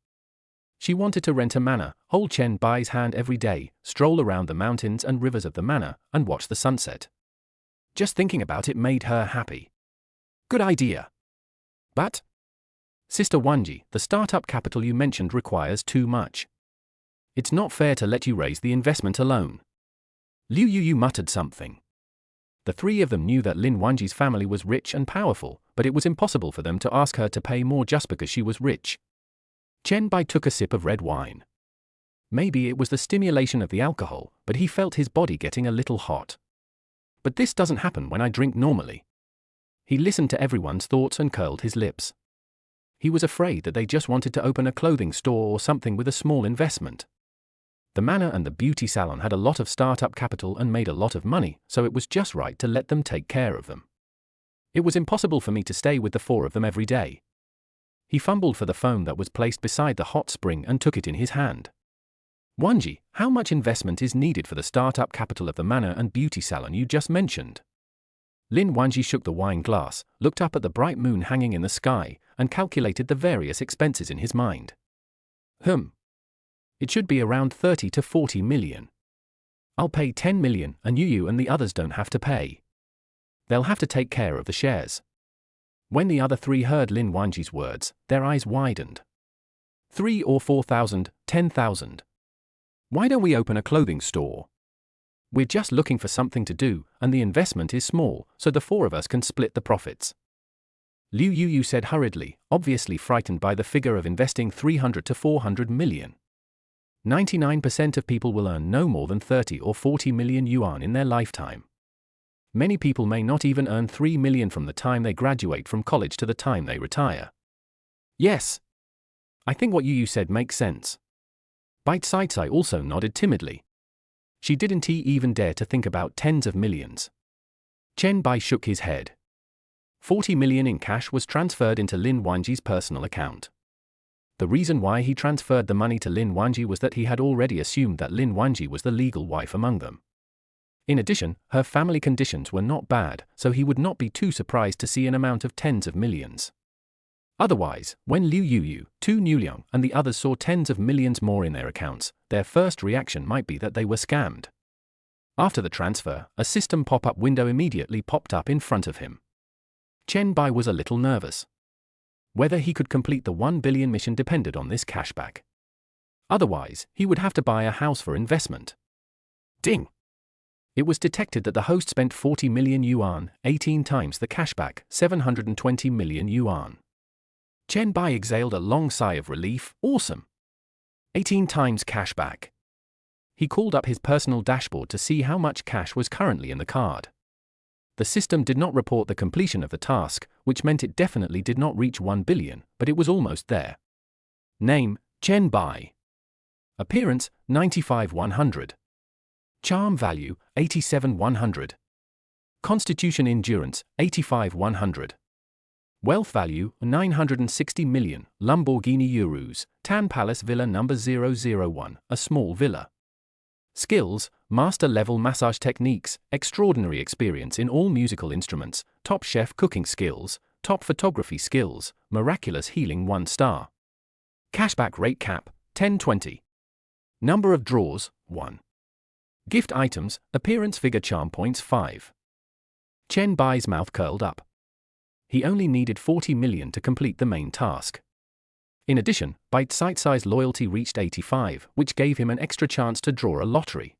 She wanted to rent a manor, hold Chen Bai's hand every day, stroll around the mountains and rivers of the manor, and watch the sunset. Just thinking about it made her happy. Good idea. But, Sister Wanji, the startup capital you mentioned requires too much. It's not fair to let you raise the investment alone. Liu Yuyu muttered something. The 3 of them knew that Lin Wanji's family was rich and powerful, but it was impossible for them to ask her to pay more just because she was rich. Chen Bai took a sip of red wine. Maybe it was the stimulation of the alcohol, but he felt his body getting a little hot. But this doesn't happen when I drink normally. He listened to everyone's thoughts and curled his lips. He was afraid that they just wanted to open a clothing store or something with a small investment. The manor and the beauty salon had a lot of startup capital and made a lot of money, so it was just right to let them take care of them. It was impossible for me to stay with the four of them every day. He fumbled for the phone that was placed beside the hot spring and took it in his hand. Wanji, how much investment is needed for the startup capital of the manor and beauty salon you just mentioned? Lin Wanji shook the wine glass, looked up at the bright moon hanging in the sky, and calculated the various expenses in his mind. It should be around 30 to 40 million. I'll pay 10 million and you and the others don't have to pay. They'll have to take care of the shares. When the other three heard Lin Wanji's words, their eyes widened. 3 or 4,000, 10,000. Why don't we open a clothing store? We're just looking for something to do, and the investment is small, so the four of us can split the profits. Liu Yuyu said hurriedly, obviously frightened by the figure of investing 300 to 400 million. 99% of people will earn no more than 30 or 40 million yuan in their lifetime. Many people may not even earn 3 million from the time they graduate from college to the time they retire. Yes. I think what Yuyu said makes sense. Bite Saicai also nodded timidly. She didn't even dare to think about tens of millions. Chen Bai shook his head. 40 million in cash was transferred into Lin Wanji's personal account. The reason why he transferred the money to Lin Wanji was that he had already assumed that Lin Wanji was the legal wife among them. In addition, her family conditions were not bad, so he would not be too surprised to see an amount of tens of millions. Otherwise, when Liu Yuyu, Tu Nuliang, and the others saw tens of millions more in their accounts, their first reaction might be that they were scammed. After the transfer, a system pop-up window immediately popped up in front of him. Chen Bai was a little nervous. Whether he could complete the 1 billion mission depended on this cashback. Otherwise, he would have to buy a house for investment. Ding! It was detected that the host spent 40 million yuan, 18 times the cashback, 720 million yuan. Chen Bai exhaled a long sigh of relief. Awesome! 18 times cashback. He called up his personal dashboard to see how much cash was currently in the card. The system did not report the completion of the task, which meant it definitely did not reach 1 billion, but it was almost there. Name, Chen Bai. Appearance, 95-100. Charm value, 87-100. Constitution endurance, 85-100. Wealth value, 960 million, Lamborghini Urus, Tan Palace Villa number 001, a small villa. Skills, master-level massage techniques, extraordinary experience in all musical instruments, top chef cooking skills, top photography skills, miraculous healing 1 star. Cashback rate cap, 10-20. Number of draws, 1. Gift items, appearance figure charm points 5. Chen Bai's mouth curled up. He only needed 40 million to complete the main task. In addition, Bite Saicai's loyalty reached 85, which gave him an extra chance to draw a lottery.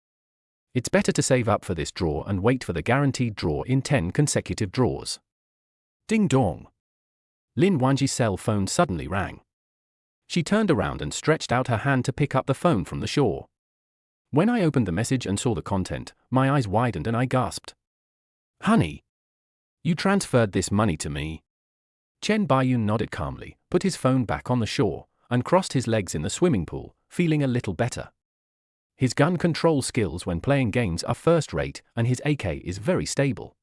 It's better to save up for this draw and wait for the guaranteed draw in 10 consecutive draws. Ding dong! Lin Wanji's cell phone suddenly rang. She turned around and stretched out her hand to pick up the phone from the shore. When I opened the message and saw the content, my eyes widened and I gasped. Honey! You transferred this money to me. Chen Baiyun nodded calmly, put his phone back on the shore, and crossed his legs in the swimming pool, feeling a little better. His gun control skills when playing games are first-rate, and his AK is very stable.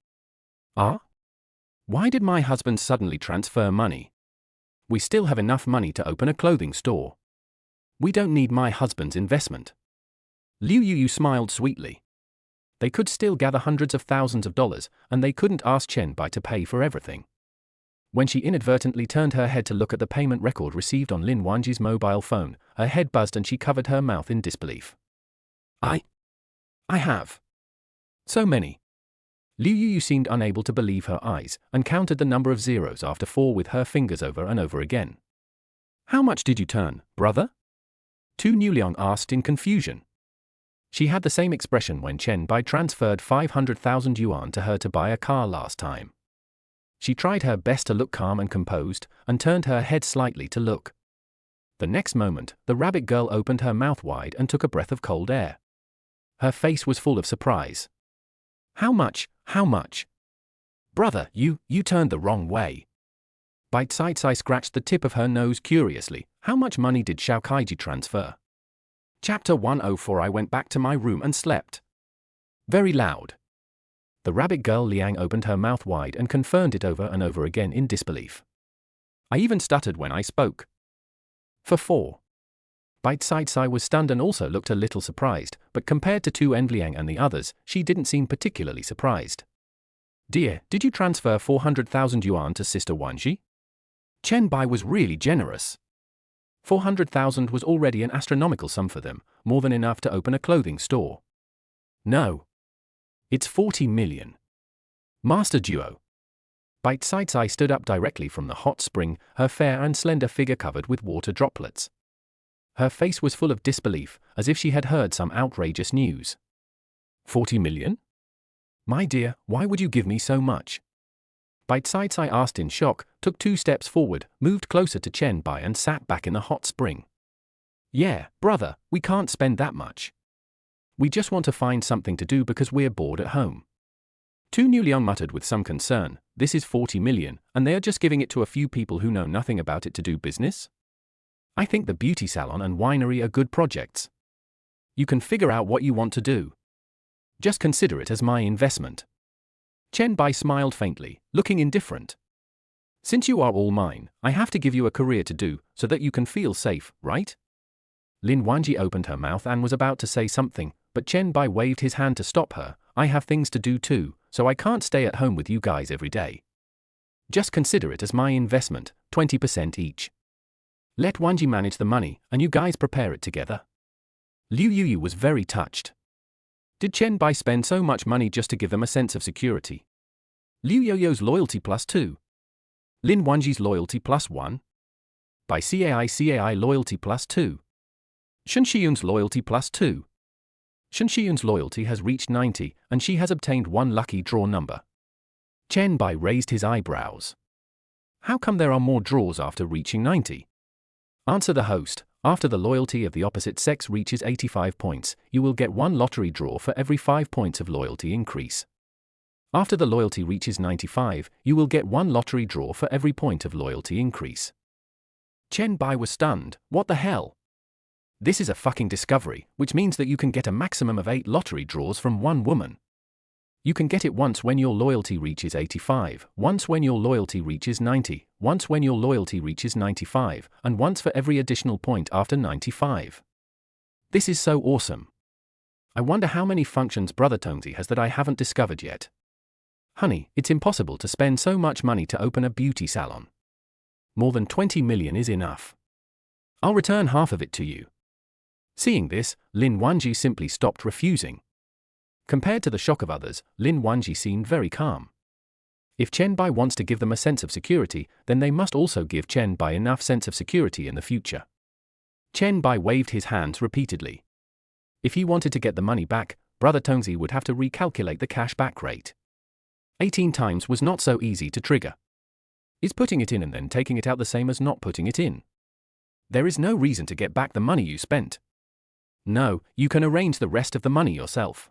Why did my husband suddenly transfer money? We still have enough money to open a clothing store. We don't need my husband's investment. Liu Yuyu smiled sweetly. They could still gather hundreds of thousands of dollars, and they couldn't ask Chen Bai to pay for everything. When she inadvertently turned her head to look at the payment record received on Lin Wanji's mobile phone, her head buzzed and she covered her mouth in disbelief. I have so many. Liu Yuyu seemed unable to believe her eyes, and counted the number of zeros after 4 with her fingers over and over again. How much did you turn, brother? Tu Nuliang asked in confusion. She had the same expression when Chen Bai transferred 500,000 yuan to her to buy a car last time. She tried her best to look calm and composed, and turned her head slightly to look. The next moment, the rabbit girl opened her mouth wide and took a breath of cold air. Her face was full of surprise. How much? How much? Brother, you turned the wrong way. Bite-Sai scratched the tip of her nose curiously. How much money did Xiao Kaiji transfer? Chapter 104. I went back to my room and slept. Very loud. The rabbit girl Liang opened her mouth wide and confirmed it over and over again in disbelief. I even stuttered when I spoke. For 4. Bite-Sai was stunned and also looked a little surprised, but compared to Tu and Liang and the others, she didn't seem particularly surprised. Dear, did you transfer 400,000 yuan to Sister Wanji? Chen Bai was really generous. 400,000 was already an astronomical sum for them, more than enough to open a clothing store. No. It's 40 million. Master Duo. Bite-Sai stood up directly from the hot spring, her fair and slender figure covered with water droplets. Her face was full of disbelief, as if she had heard some outrageous news. 40 million? My dear, why would you give me so much? Bite-Sai asked in shock, took 2 steps forward, moved closer to Chen Bai and sat back in the hot spring. Yeah, brother, we can't spend that much. We just want to find something to do because we're bored at home. Tu Newliang muttered with some concern, this is 40 million, and they are just giving it to a few people who know nothing about it to do business? I think the beauty salon and winery are good projects. You can figure out what you want to do. Just consider it as my investment. Chen Bai smiled faintly, looking indifferent. Since you are all mine, I have to give you a career to do, so that you can feel safe, right? Lin Wanji opened her mouth and was about to say something, but Chen Bai waved his hand to stop her. I have things to do too, so I can't stay at home with you guys every day. Just consider it as my investment, 20% each. Let Wanji manage the money, and you guys prepare it together. Liu Yuyu was very touched. Did Chen Bai spend so much money just to give them a sense of security? Liu Yoyo's loyalty +2. Lin Wanji's loyalty +1. By CAI loyalty +2. Shen Xiyun's loyalty +2. Shen Xiyun's loyalty has reached 90, and she has obtained 1 lucky draw number. Chen Bai raised his eyebrows. How come there are more draws after reaching 90? Answer the host. After the loyalty of the opposite sex reaches 85 points, you will get 1 lottery draw for every 5 points of loyalty increase. After the loyalty reaches 95, you will get 1 lottery draw for every point of loyalty increase. Chen Bai was stunned. What the hell? This is a fucking discovery, which means that you can get a maximum of 8 lottery draws from 1 woman. You can get it once when your loyalty reaches 85, once when your loyalty reaches 90, once when your loyalty reaches 95, and once for every additional point after 95. This is so awesome. I wonder how many functions Brother Tongzi has that I haven't discovered yet. Honey, it's impossible to spend so much money to open a beauty salon. More than 20 million is enough. I'll return half of it to you. Seeing this, Lin Wanji simply stopped refusing. Compared to the shock of others, Lin Wanji seemed very calm. If Chen Bai wants to give them a sense of security, then they must also give Chen Bai enough sense of security in the future. Chen Bai waved his hands repeatedly. If he wanted to get the money back, Brother Tongzi would have to recalculate the cash back rate. 18 times was not so easy to trigger. Is putting it in and then taking it out the same as not putting it in? There is no reason to get back the money you spent. No, you can arrange the rest of the money yourself.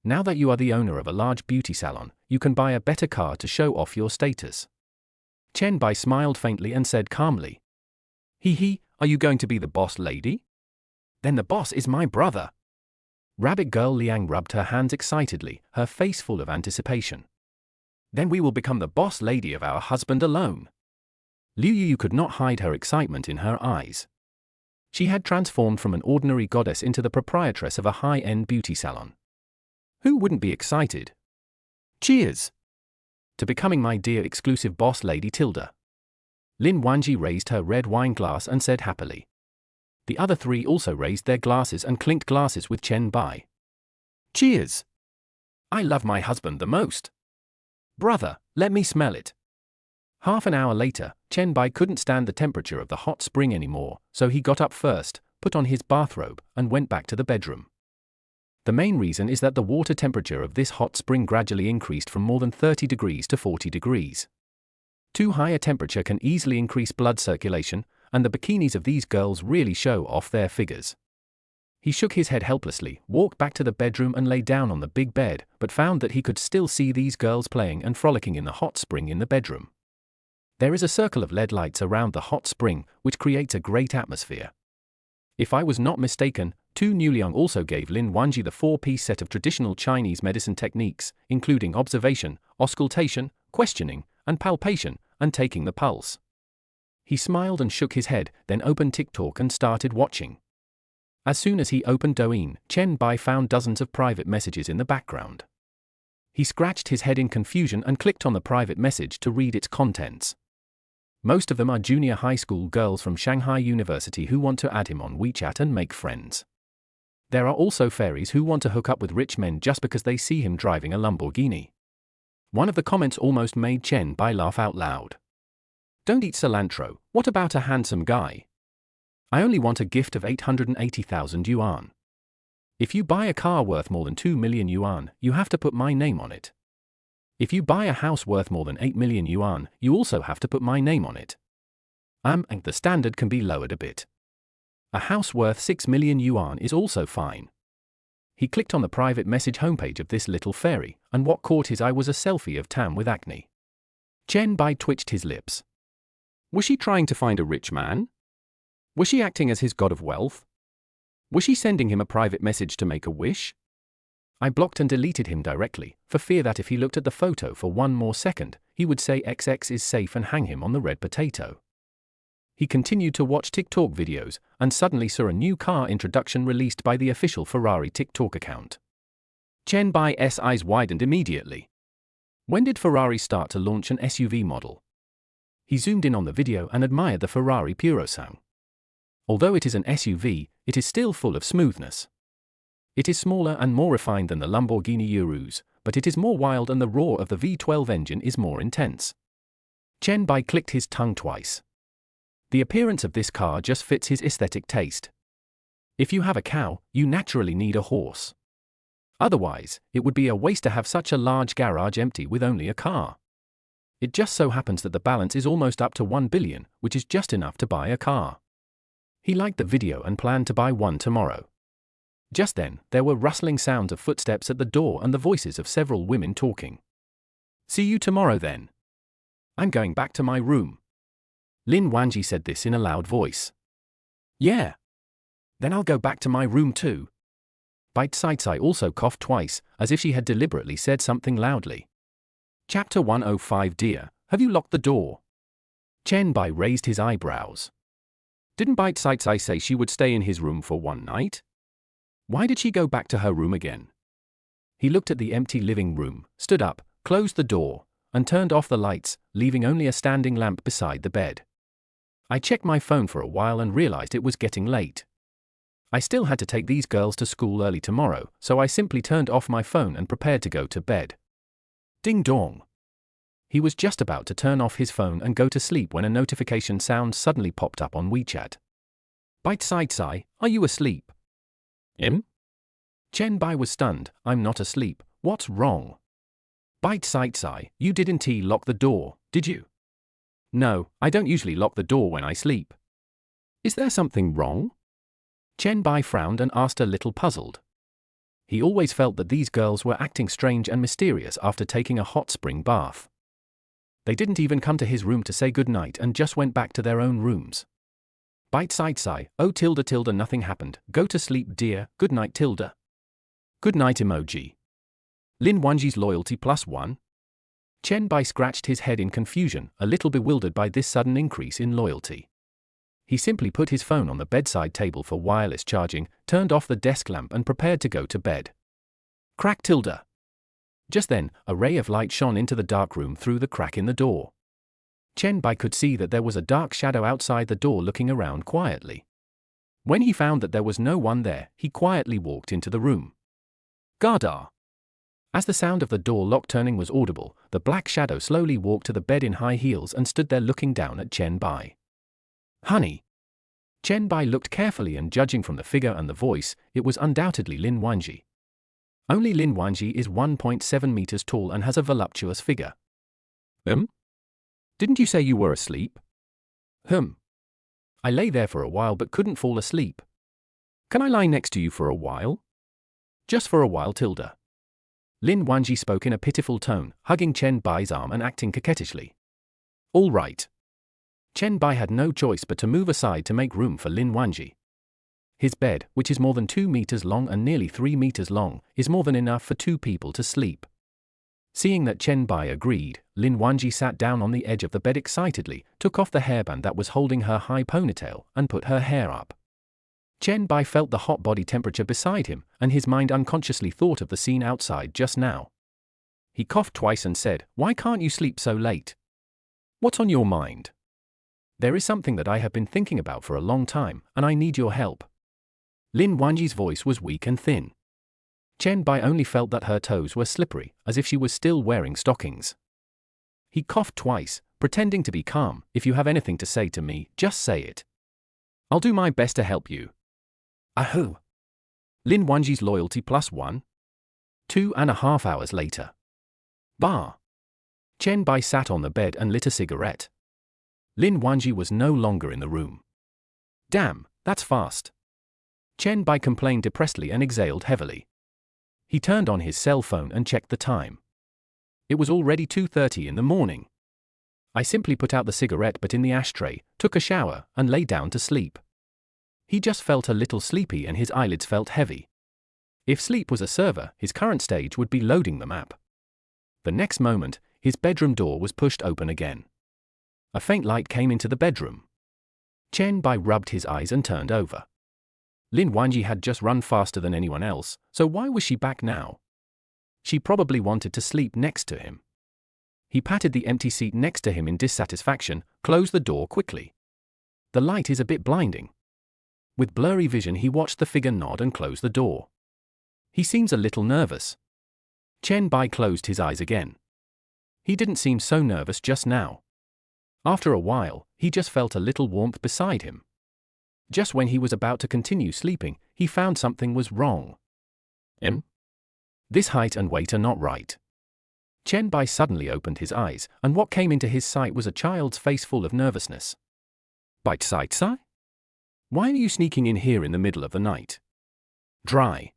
Now that you are the owner of a large beauty salon, you can buy a better car to show off your status. Chen Bai smiled faintly and said calmly. Hee, are you going to be the boss lady? Then the boss is my brother. Rabbit girl Liang rubbed her hands excitedly, her face full of anticipation. Then we will become the boss lady of our husband alone. Liu Yu could not hide her excitement in her eyes. She had transformed from an ordinary goddess into the proprietress of a high-end beauty salon. Who wouldn't be excited? Cheers! To becoming my dear exclusive boss lady Tilda. Lin Wanji raised her red wine glass and said happily. The other 3 also raised their glasses and clinked glasses with Chen Bai. Cheers! I love my husband the most. Brother, let me smell it. Half an hour later, Chen Bai couldn't stand the temperature of the hot spring anymore, so he got up first, put on his bathrobe, and went back to the bedroom. The main reason is that the water temperature of this hot spring gradually increased from more than 30 degrees to 40 degrees. Too high a temperature can easily increase blood circulation, and the bikinis of these girls really show off their figures. He shook his head helplessly, walked back to the bedroom and lay down on the big bed, but found that he could still see these girls playing and frolicking in the hot spring in the bedroom. There is a circle of LED lights around the hot spring, which creates a great atmosphere. If I was not mistaken, Tu Nuliang also gave Lin Wanji the 4-piece set of traditional Chinese medicine techniques, including observation, auscultation, questioning, and palpation, and taking the pulse. He smiled and shook his head, then opened TikTok and started watching. As soon as he opened Douyin, Chen Bai found dozens of private messages in the background. He scratched his head in confusion and clicked on the private message to read its contents. Most of them are junior high school girls from Shanghai University who want to add him on WeChat and make friends. There are also fairies who want to hook up with rich men just because they see him driving a Lamborghini. One of the comments almost made Chen Bai laugh out loud. "Don't eat cilantro, what about a handsome guy? I only want a gift of 880,000 yuan. If you buy a car worth more than 2 million yuan, you have to put my name on it. If you buy a house worth more than 8 million yuan, you also have to put my name on it. And the standard can be lowered a bit. A house worth 6 million yuan is also fine." He clicked on the private message homepage of this little fairy, and what caught his eye was a selfie of Tam with acne. Chen Bai twitched his lips. Was she trying to find a rich man? Was she acting as his god of wealth? Was she sending him a private message to make a wish? I blocked and deleted him directly, for fear that if he looked at the photo for one more second, he would say XX is safe and hang him on the red potato. He continued to watch TikTok videos, and suddenly saw a new car introduction released by the official Ferrari TikTok account. Chen Bai's eyes widened immediately. When did Ferrari start to launch an SUV model? He zoomed in on the video and admired the Ferrari Purosangue. Although it is an SUV, it is still full of smoothness. It is smaller and more refined than the Lamborghini Urus, but it is more wild and the roar of the V12 engine is more intense. Chen Bai clicked his tongue twice. The appearance of this car just fits his aesthetic taste. If you have a cow, you naturally need a horse. Otherwise, it would be a waste to have such a large garage empty with only a car. It just so happens that the balance is almost up to 1 billion, which is just enough to buy a car. He liked the video and planned to buy one tomorrow. Just then, there were rustling sounds of footsteps at the door and the voices of several women talking. "See you tomorrow then. I'm going back to my room." Lin Wanji said this in a loud voice. "Yeah. Then I'll go back to my room too." Bite Saicai also coughed twice, as if she had deliberately said something loudly. Chapter 105. Dear, have you locked the door? Chen Bai raised his eyebrows. Didn't Bite Saicai say she would stay in his room for one night? Why did she go back to her room again? He looked at the empty living room, stood up, closed the door, and turned off the lights, leaving only a standing lamp beside the bed. I checked my phone for a while and realized it was getting late. I still had to take these girls to school early tomorrow, so I simply turned off my phone and prepared to go to bed. Ding dong. He was just about to turn off his phone and go to sleep when a notification sound suddenly popped up on WeChat. Bite Saicai, are you asleep? Chen Bai was stunned. I'm not asleep. What's wrong? Bite Saicai, you didn't lock the door, did you? No, I don't usually lock the door when I sleep. Is there something wrong? Chen Bai frowned and asked a little puzzled. He always felt that these girls were acting strange and mysterious after taking a hot spring bath. They didn't even come to his room to say good night and just went back to their own rooms. Bite Saicai, oh tilde nothing happened, go to sleep dear, good night tilde. Good night emoji. Lin Wanji's loyalty +1? Chen Bai scratched his head in confusion, a little bewildered by this sudden increase in loyalty. He simply put his phone on the bedside table for wireless charging, turned off the desk lamp and prepared to go to bed. Crack tilde. Just then, a ray of light shone into the dark room through the crack in the door. Chen Bai could see that there was a dark shadow outside the door looking around quietly. When he found that there was no one there, he quietly walked into the room. Gada! As the sound of the door lock turning was audible, the black shadow slowly walked to the bed in high heels and stood there looking down at Chen Bai. Honey! Chen Bai looked carefully and judging from the figure and the voice, it was undoubtedly Lin Wanji. Only Lin Wanji is 1.7 meters tall and has a voluptuous figure. Didn't you say you were asleep? I lay there for a while but couldn't fall asleep. Can I lie next to you for a while? Just for a while, Tilda. Lin Wanji spoke in a pitiful tone, hugging Chen Bai's arm and acting coquettishly. All right. Chen Bai had no choice but to move aside to make room for Lin Wanji. His bed, which is more than 2 meters long and nearly 3 meters long, is more than enough for 2 people to sleep. Seeing that Chen Bai agreed, Lin Wanji sat down on the edge of the bed excitedly, took off the hairband that was holding her high ponytail, and put her hair up. Chen Bai felt the hot body temperature beside him, and his mind unconsciously thought of the scene outside just now. He coughed twice and said, "Why can't you sleep so late? What's on your mind?" "There is something that I have been thinking about for a long time, and I need your help." Lin Wanji's voice was weak and thin. Chen Bai only felt that her toes were slippery, as if she was still wearing stockings. He coughed twice, pretending to be calm. "If you have anything to say to me, just say it. I'll do my best to help you." Ahoo! Lin Wanji's loyalty +1. 2.5 hours later. Bar. Chen Bai sat on the bed and lit a cigarette. Lin Wanji was no longer in the room. "Damn, that's fast." Chen Bai complained depressedly and exhaled heavily. He turned on his cell phone and checked the time. It was already 2:30 in the morning. "I simply put out the cigarette butt in the ashtray, took a shower, and lay down to sleep." He just felt a little sleepy and his eyelids felt heavy. If sleep was a server, his current stage would be loading the map. The next moment, his bedroom door was pushed open again. A faint light came into the bedroom. Chen Bai rubbed his eyes and turned over. Lin Wanji had just run faster than anyone else, so why was she back now? She probably wanted to sleep next to him. He patted the empty seat next to him in dissatisfaction, closed the door quickly. The light is a bit blinding. With blurry vision he watched the figure nod and close the door. He seems a little nervous. Chen Bai closed his eyes again. He didn't seem so nervous just now. After a while, he just felt a little warmth beside him. Just when he was about to continue sleeping, he found something was wrong. This height and weight are not right. Chen Bai suddenly opened his eyes, and what came into his sight was a child's face full of nervousness. "Sai? Why are you sneaking in here in the middle of the night?" Dry.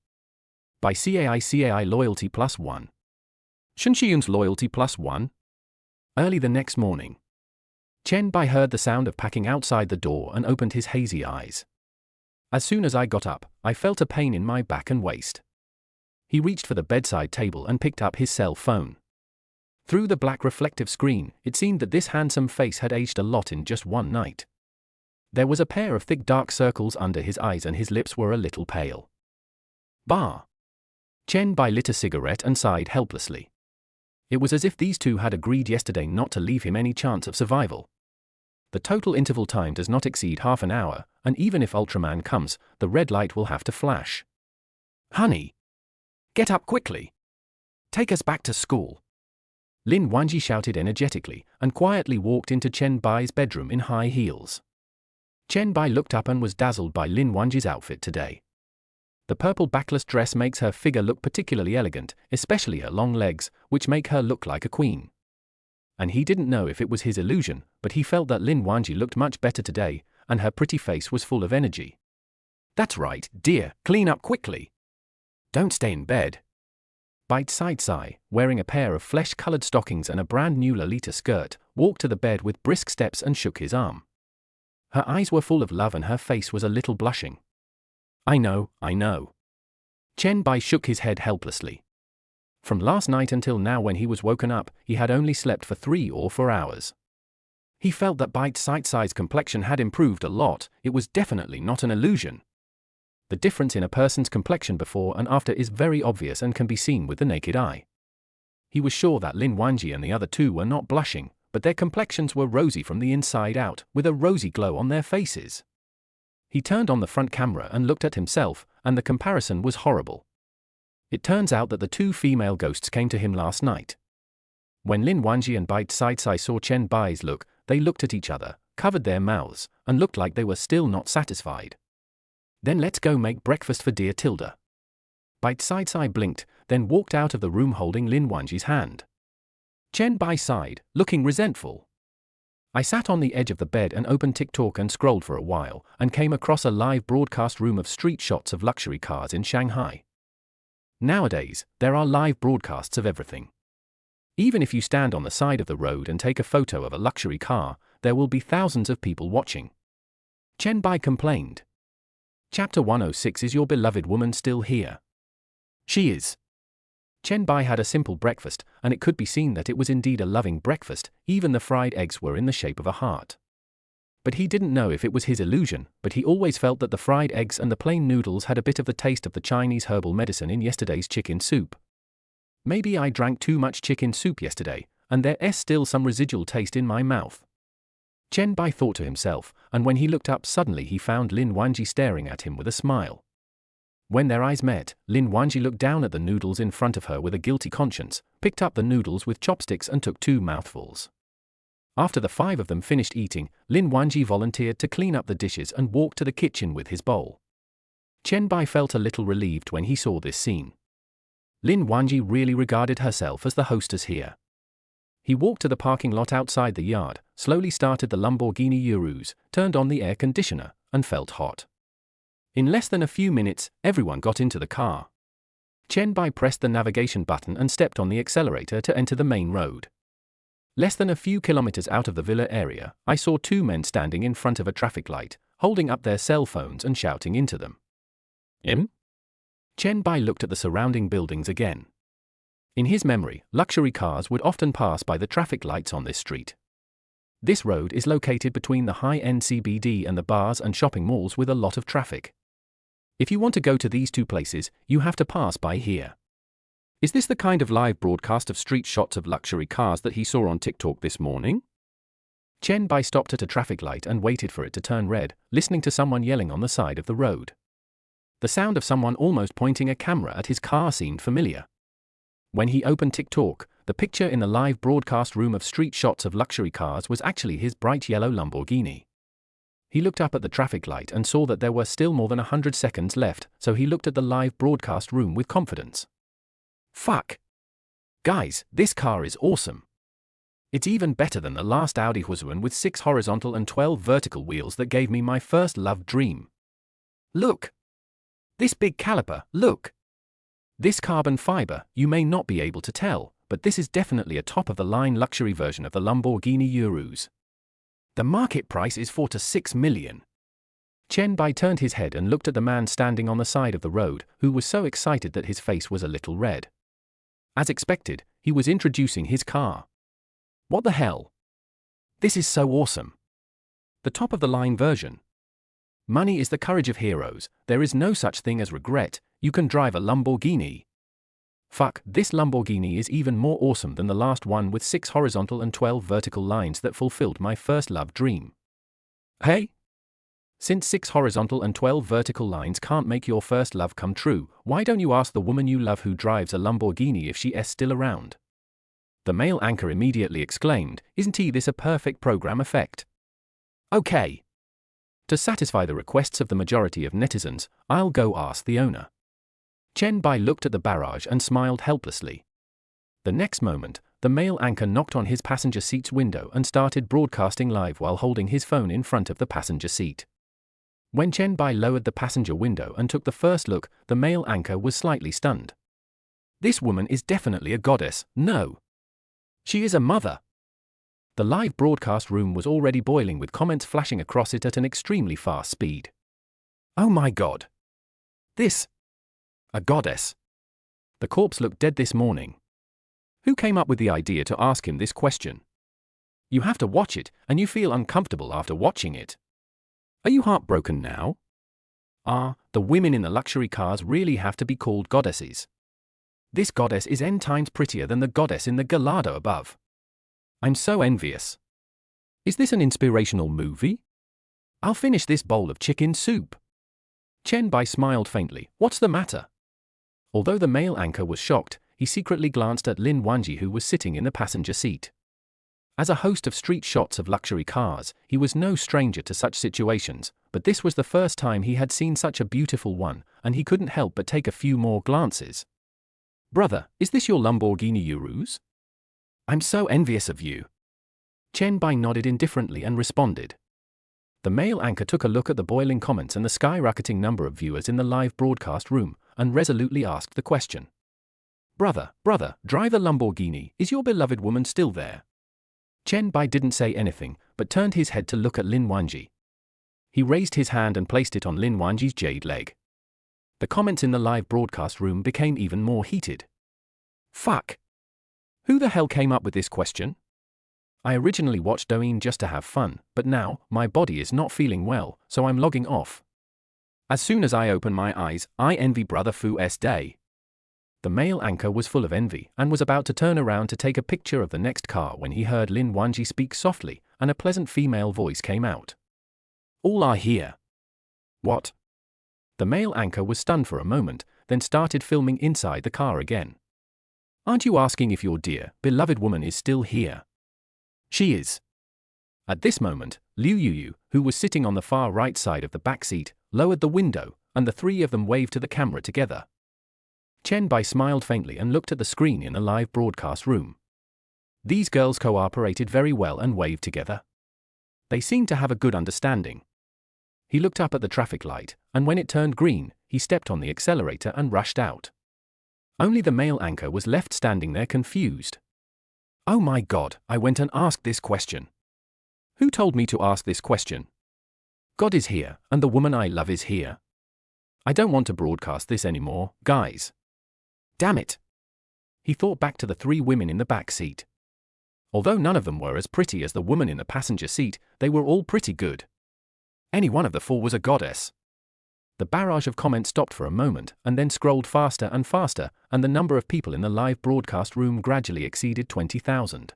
By CAI loyalty +1. Shunshiyun's loyalty +1. Early the next morning. Chen Bai heard the sound of packing outside the door and opened his hazy eyes. "As soon as I got up, I felt a pain in my back and waist." He reached for the bedside table and picked up his cell phone. Through the black reflective screen, it seemed that this handsome face had aged a lot in just one night. There was a pair of thick dark circles under his eyes and his lips were a little pale. Bar. Chen Bai lit a cigarette and sighed helplessly. It was as if these two had agreed yesterday not to leave him any chance of survival. The total interval time does not exceed half an hour, and even if Ultraman comes, the red light will have to flash. "Honey! Get up quickly! Take us back to school!" Lin Wanji shouted energetically, and quietly walked into Chen Bai's bedroom in high heels. Chen Bai looked up and was dazzled by Lin Wanji's outfit today. The purple backless dress makes her figure look particularly elegant, especially her long legs, which make her look like a queen. And he didn't know if it was his illusion, but he felt that Lin Wanji looked much better today, and her pretty face was full of energy. "That's right, dear, clean up quickly. Don't stay in bed." Sai, wearing a pair of flesh-colored stockings and a brand new Lolita skirt, walked to the bed with brisk steps and shook his arm. Her eyes were full of love and her face was a little blushing. I know. Chen Bai shook his head helplessly. From last night until now when he was woken up, he had only slept for 3 or 4 hours. He felt that Sai's complexion had improved a lot. It was definitely not an illusion. The difference in a person's complexion before and after is very obvious and can be seen with the naked eye. He was sure that Lin Wanji and the other two were not blushing, but their complexions were rosy from the inside out, with a rosy glow on their faces. He turned on the front camera and looked at himself, and the comparison was horrible. It turns out that the two female ghosts came to him last night. When Lin Wanji and Sai saw Chen Bai's look, they looked at each other, covered their mouths, and looked like they were still not satisfied. "Then let's go make breakfast for dear Tilda." Sai blinked, then walked out of the room holding Lin Wanji's hand. Chen Bai sighed, looking resentful. I sat on the edge of the bed and opened TikTok and scrolled for a while, and came across a live broadcast room of street shots of luxury cars in Shanghai. Nowadays, there are live broadcasts of everything. Even if you stand on the side of the road and take a photo of a luxury car, there will be thousands of people watching. Chen Bai complained. Chapter 106. Is your beloved woman still here? She is. Chen Bai had a simple breakfast, and it could be seen that it was indeed a loving breakfast. Even the fried eggs were in the shape of a heart. But he didn't know if it was his illusion, but he always felt that the fried eggs and the plain noodles had a bit of the taste of the Chinese herbal medicine in yesterday's chicken soup. Maybe I drank too much chicken soup yesterday, and there's still some residual taste in my mouth. Chen Bai thought to himself, and when he looked up suddenly he found Lin Wanji staring at him with a smile. When their eyes met, Lin Wanji looked down at the noodles in front of her with a guilty conscience, picked up the noodles with chopsticks and took 2 mouthfuls. After the 5 of them finished eating, Lin Wanji volunteered to clean up the dishes and walked to the kitchen with his bowl. Chen Bai felt a little relieved when he saw this scene. Lin Wanji really regarded herself as the hostess here. He walked to the parking lot outside the yard, slowly started the Lamborghini Urus, turned on the air conditioner, and felt hot. In less than a few minutes, everyone got into the car. Chen Bai pressed the navigation button and stepped on the accelerator to enter the main road. Less than a few kilometers out of the villa area, I saw 2 men standing in front of a traffic light, holding up their cell phones and shouting into them. Chen Bai looked at the surrounding buildings again. In his memory, luxury cars would often pass by the traffic lights on this street. This road is located between the high-end CBD and the bars and shopping malls with a lot of traffic. If you want to go to these 2 places, you have to pass by here. Is this the kind of live broadcast of street shots of luxury cars that he saw on TikTok this morning? Chen Bai stopped at a traffic light and waited for it to turn red, listening to someone yelling on the side of the road. The sound of someone almost pointing a camera at his car seemed familiar. When he opened TikTok, the picture in the live broadcast room of street shots of luxury cars was actually his bright yellow Lamborghini. He looked up at the traffic light and saw that there were still more than 100 seconds left, so he looked at the live broadcast room with confidence. Fuck! Guys, this car is awesome. It's even better than the last Audi Husqvarna with 6 horizontal and 12 vertical wheels that gave me my first love dream. Look! This big caliper, look! This carbon fiber, you may not be able to tell, but this is definitely a top-of-the-line luxury version of the Lamborghini Urus. The market price is 4 to 6 million. Chen Bai turned his head and looked at the man standing on the side of the road, who was so excited that his face was a little red. As expected, he was introducing his car. What the hell? This is so awesome. The top-of-the-line version. Money is the courage of heroes, there is no such thing as regret, you can drive a Lamborghini. Fuck, this Lamborghini is even more awesome than the last one with 6 horizontal and 12 vertical lines that fulfilled my first love dream. Hey? Since 6 horizontal and 12 vertical lines can't make your first love come true, why don't you ask the woman you love who drives a Lamborghini if she is still around? The male anchor immediately exclaimed, isn't this a perfect program effect? Okay. To satisfy the requests of the majority of netizens, I'll go ask the owner. Chen Bai looked at the barrage and smiled helplessly. The next moment, the male anchor knocked on his passenger seat's window and started broadcasting live while holding his phone in front of the passenger seat. When Chen Bai lowered the passenger window and took the first look, the male anchor was slightly stunned. This woman is definitely a goddess, no. She is a mother. The live broadcast room was already boiling with comments flashing across it at an extremely fast speed. Oh my god. This. A goddess. The corpse looked dead this morning. Who came up with the idea to ask him this question? You have to watch it, and you feel uncomfortable after watching it. Are you heartbroken now? The women in the luxury cars really have to be called goddesses. This goddess is n times prettier than the goddess in the Gallardo above. I'm so envious. Is this an inspirational movie? I'll finish this bowl of chicken soup. Chen Bai smiled faintly. What's the matter? Although the male anchor was shocked, he secretly glanced at Lin Wanji who was sitting in the passenger seat. As a host of street shots of luxury cars, he was no stranger to such situations, but this was the first time he had seen such a beautiful one, and he couldn't help but take a few more glances. Brother, is this your Lamborghini Urus? I'm so envious of you. Chen Bai nodded indifferently and responded. The male anchor took a look at the boiling comments and the skyrocketing number of viewers in the live broadcast room, and resolutely asked the question. Brother, drive the Lamborghini, is your beloved woman still there? Chen Bai didn't say anything, but turned his head to look at Lin Wanji. He raised his hand and placed it on Lin Wanji's jade leg. The comments in the live broadcast room became even more heated. Fuck! Who the hell came up with this question? I originally watched Douyin just to have fun, but now, my body is not feeling well, so I'm logging off. As soon as I open my eyes, I envy Brother Fu's day. The male anchor was full of envy, and was about to turn around to take a picture of the next car when he heard Lin Wanji speak softly, and a pleasant female voice came out. All are here. What? The male anchor was stunned for a moment, then started filming inside the car again. Aren't you asking if your dear, beloved woman is still here? She is. At this moment, Liu Yuyu, who was sitting on the far right side of the back seat, lowered the window, and the three of them waved to the camera together. Chen Bai smiled faintly and looked at the screen in the live broadcast room. These girls cooperated very well and waved together. They seemed to have a good understanding. He looked up at the traffic light, and when it turned green, he stepped on the accelerator and rushed out. Only the male anchor was left standing there confused. Oh my God, I went and asked this question. Who told me to ask this question? God is here, and the woman I love is here. I don't want to broadcast this anymore, guys. Damn it. He thought back to the three women in the back seat. Although none of them were as pretty as the woman in the passenger seat, they were all pretty good. Any one of the four was a goddess. The barrage of comments stopped for a moment, and then scrolled faster and faster, and the number of people in the live broadcast room gradually exceeded 20,000.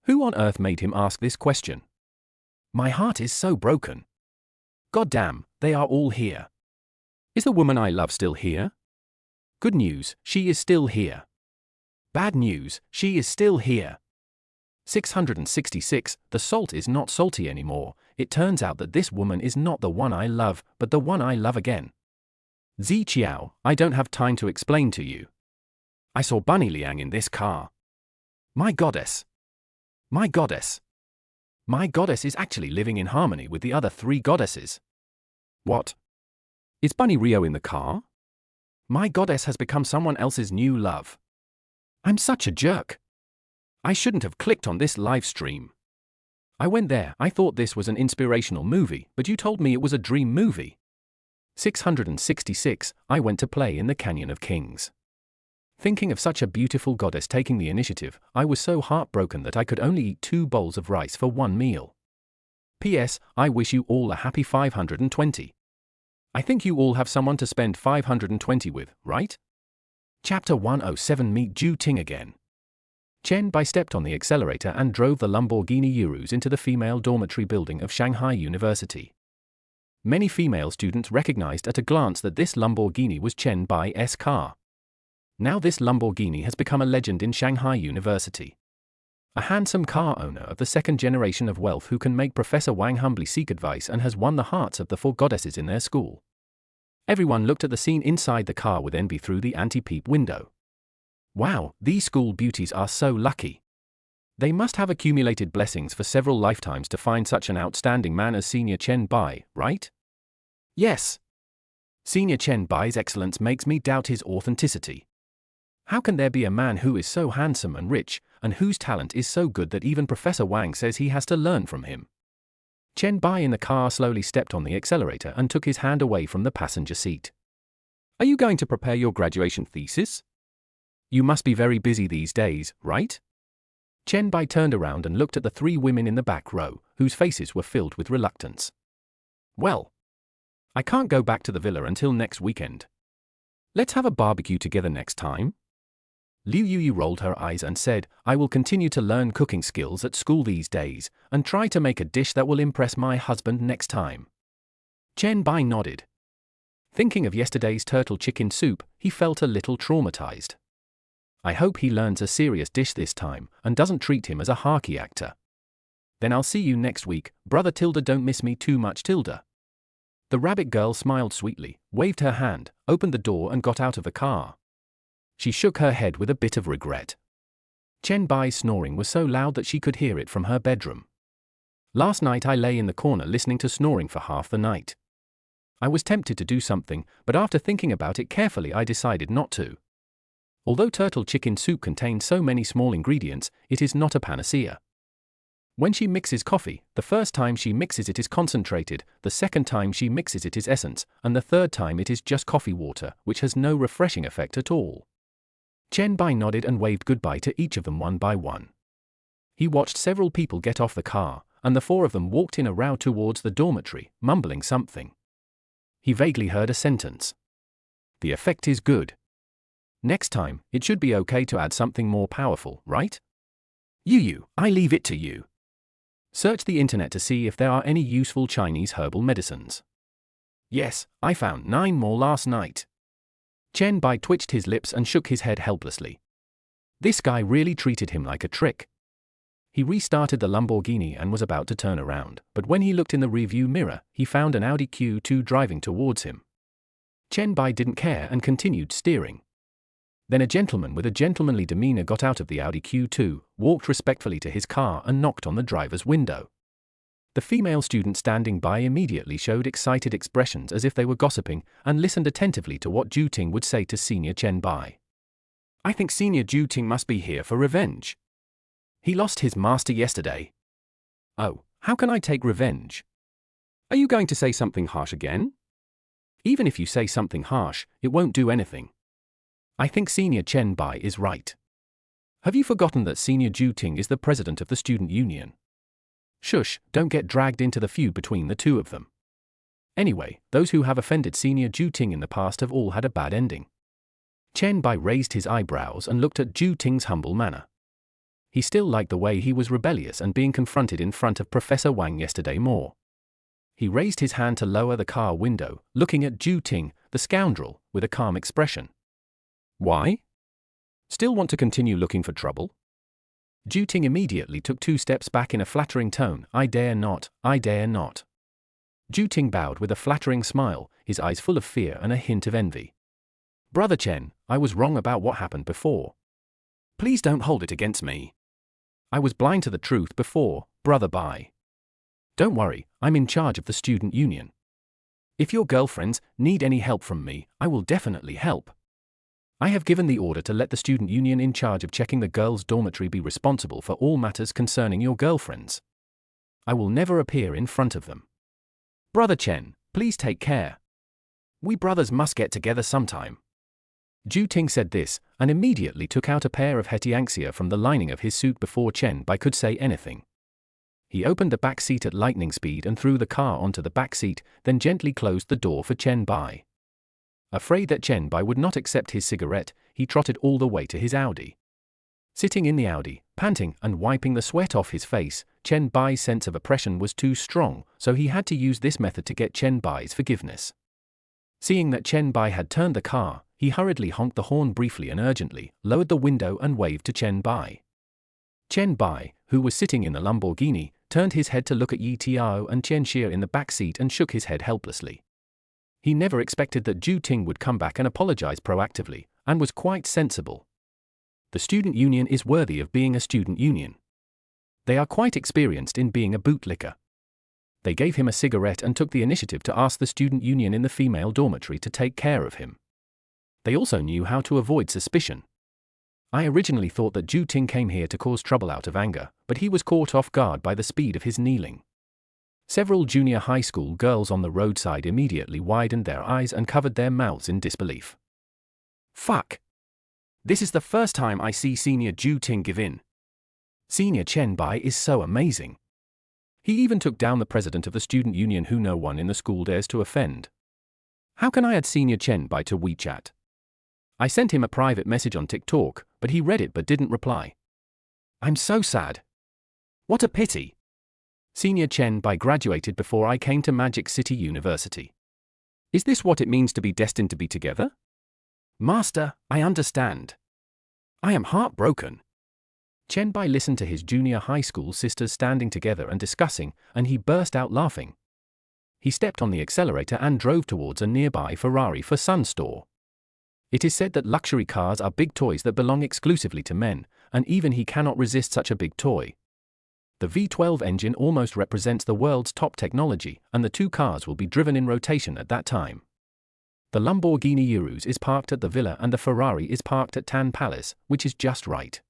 Who on earth made him ask this question? My heart is so broken. God damn, they are all here. Is the woman I love still here? Good news, she is still here. Bad news, she is still here. 666, the salt is not salty anymore. It turns out that this woman is not the one I love, but the one I love again. Zi Qiao, I don't have time to explain to you. I saw Bunny Liang in this car. My goddess. My goddess. My goddess is actually living in harmony with the other three goddesses. What? Is Bunny Rio in the car? My goddess has become someone else's new love. I'm such a jerk. I shouldn't have clicked on this live stream. I went there, I thought this was an inspirational movie, but you told me it was a dream movie. 666, I went to play in the Canyon of Kings. Thinking of such a beautiful goddess taking the initiative, I was so heartbroken that I could only eat 2 bowls of rice for 1 meal. P.S. I wish you all a happy 520. I think you all have someone to spend 520 with, right? Chapter 107 Meet Ju Ting again. Chen Bai stepped on the accelerator and drove the Lamborghini Urus into the female dormitory building of Shanghai University. Many female students recognized at a glance that this Lamborghini was Chen Bai's car. Now this Lamborghini has become a legend in Shanghai University. A handsome car owner of the second generation of wealth who can make Professor Wang humbly seek advice and has won the hearts of the 4 goddesses in their school. Everyone looked at the scene inside the car with envy through the anti-peep window. Wow, these school beauties are so lucky. They must have accumulated blessings for several lifetimes to find such an outstanding man as Senior Chen Bai, right? Yes. Senior Chen Bai's excellence makes me doubt his authenticity. How can there be a man who is so handsome and rich, and whose talent is so good that even Professor Wang says he has to learn from him? Chen Bai in the car slowly stepped on the accelerator and took his hand away from the passenger seat. Are you going to prepare your graduation thesis? You must be very busy these days, right? Chen Bai turned around and looked at the 3 women in the back row, whose faces were filled with reluctance. Well, I can't go back to the villa until next weekend. Let's have a barbecue together next time. Liu Yuyu rolled her eyes and said, I will continue to learn cooking skills at school these days, and try to make a dish that will impress my husband next time. Chen Bai nodded. Thinking of yesterday's turtle chicken soup, he felt a little traumatized. I hope he learns a serious dish this time, and doesn't treat him as a harky actor. Then I'll see you next week, brother tilde don't miss me too much tilde. The rabbit girl smiled sweetly, waved her hand, opened the door and got out of the car. She shook her head with a bit of regret. Chen Bai's snoring was so loud that she could hear it from her bedroom. Last night I lay in the corner listening to snoring for half the night. I was tempted to do something, but after thinking about it carefully I decided not to. Although turtle chicken soup contains so many small ingredients, it is not a panacea. When she mixes coffee, the first time she mixes it is concentrated, the second time she mixes it is essence, and the third time it is just coffee water, which has no refreshing effect at all. Chen Bai nodded and waved goodbye to each of them one by one. He watched several people get off the car, and the four of them walked in a row towards the dormitory, mumbling something. He vaguely heard a sentence. The effect is good. Next time, it should be okay to add something more powerful, right? I leave it to you. Search the internet to see if there are any useful Chinese herbal medicines. Yes, I found 9 more last night. Chen Bai twitched his lips and shook his head helplessly. This guy really treated him like a trick. He restarted the Lamborghini and was about to turn around, but when he looked in the rearview mirror, he found an Audi Q2 driving towards him. Chen Bai didn't care and continued steering. Then a gentleman with a gentlemanly demeanor got out of the Audi Q2, walked respectfully to his car and knocked on the driver's window. The female student standing by immediately showed excited expressions as if they were gossiping and listened attentively to what Ju Ting would say to Senior Chen Bai. I think Senior Ju Ting must be here for revenge. He lost his master yesterday. Oh, how can I take revenge? Are you going to say something harsh again? Even if you say something harsh, it won't do anything. I think Senior Chen Bai is right. Have you forgotten that Senior Ju Ting is the president of the student union? Shush, don't get dragged into the feud between the two of them. Anyway, those who have offended Senior Ju Ting in the past have all had a bad ending. Chen Bai raised his eyebrows and looked at Ju Ting's humble manner. He still liked the way he was rebellious and being confronted in front of Professor Wang yesterday more. He raised his hand to lower the car window, looking at Ju Ting, the scoundrel, with a calm expression. Why? Still want to continue looking for trouble? Ju Ting immediately took 2 steps back in a flattering tone. I dare not, I dare not. Ju Ting bowed with a flattering smile, his eyes full of fear and a hint of envy. Brother Chen, I was wrong about what happened before. Please don't hold it against me. I was blind to the truth before, Brother Bai. Don't worry, I'm in charge of the student union. If your girlfriends need any help from me, I will definitely help. I have given the order to let the student union in charge of checking the girls' dormitory be responsible for all matters concerning your girlfriends. I will never appear in front of them. Brother Chen, please take care. We brothers must get together sometime. Ju Ting said this, and immediately took out a pair of hetianxia from the lining of his suit before Chen Bai could say anything. He opened the back seat at lightning speed and threw the car onto the back seat, then gently closed the door for Chen Bai. Afraid that Chen Bai would not accept his cigarette, he trotted all the way to his Audi. Sitting in the Audi, panting and wiping the sweat off his face, Chen Bai's sense of oppression was too strong, so he had to use this method to get Chen Bai's forgiveness. Seeing that Chen Bai had turned the car, he hurriedly honked the horn briefly and urgently, lowered the window and waved to Chen Bai. Chen Bai, who was sitting in the Lamborghini, turned his head to look at Yi Tiao and Chen Xie in the back seat and shook his head helplessly. He never expected that Ju Ting would come back and apologize proactively, and was quite sensible. The student union is worthy of being a student union. They are quite experienced in being a bootlicker. They gave him a cigarette and took the initiative to ask the student union in the female dormitory to take care of him. They also knew how to avoid suspicion. I originally thought that Ju Ting came here to cause trouble out of anger, but he was caught off guard by the speed of his kneeling. Several junior high school girls on the roadside immediately widened their eyes and covered their mouths in disbelief. Fuck! This is the first time I see Senior Ju Ting give in. Senior Chen Bai is so amazing. He even took down the president of the student union who no one in the school dares to offend. How can I add Senior Chen Bai to WeChat? I sent him a private message on TikTok, but he read it but didn't reply. I'm so sad. What a pity. Senior Chen Bai graduated before I came to Magic City University. Is this what it means to be destined to be together? Master, I understand. I am heartbroken. Chen Bai listened to his junior high school sisters standing together and discussing, and he burst out laughing. He stepped on the accelerator and drove towards a nearby Ferrari for Sun store. It is said that luxury cars are big toys that belong exclusively to men, and even he cannot resist such a big toy. The V12 engine almost represents the world's top technology, and the two cars will be driven in rotation at that time. The Lamborghini Urus is parked at the villa and the Ferrari is parked at Tan Palace, which is just right.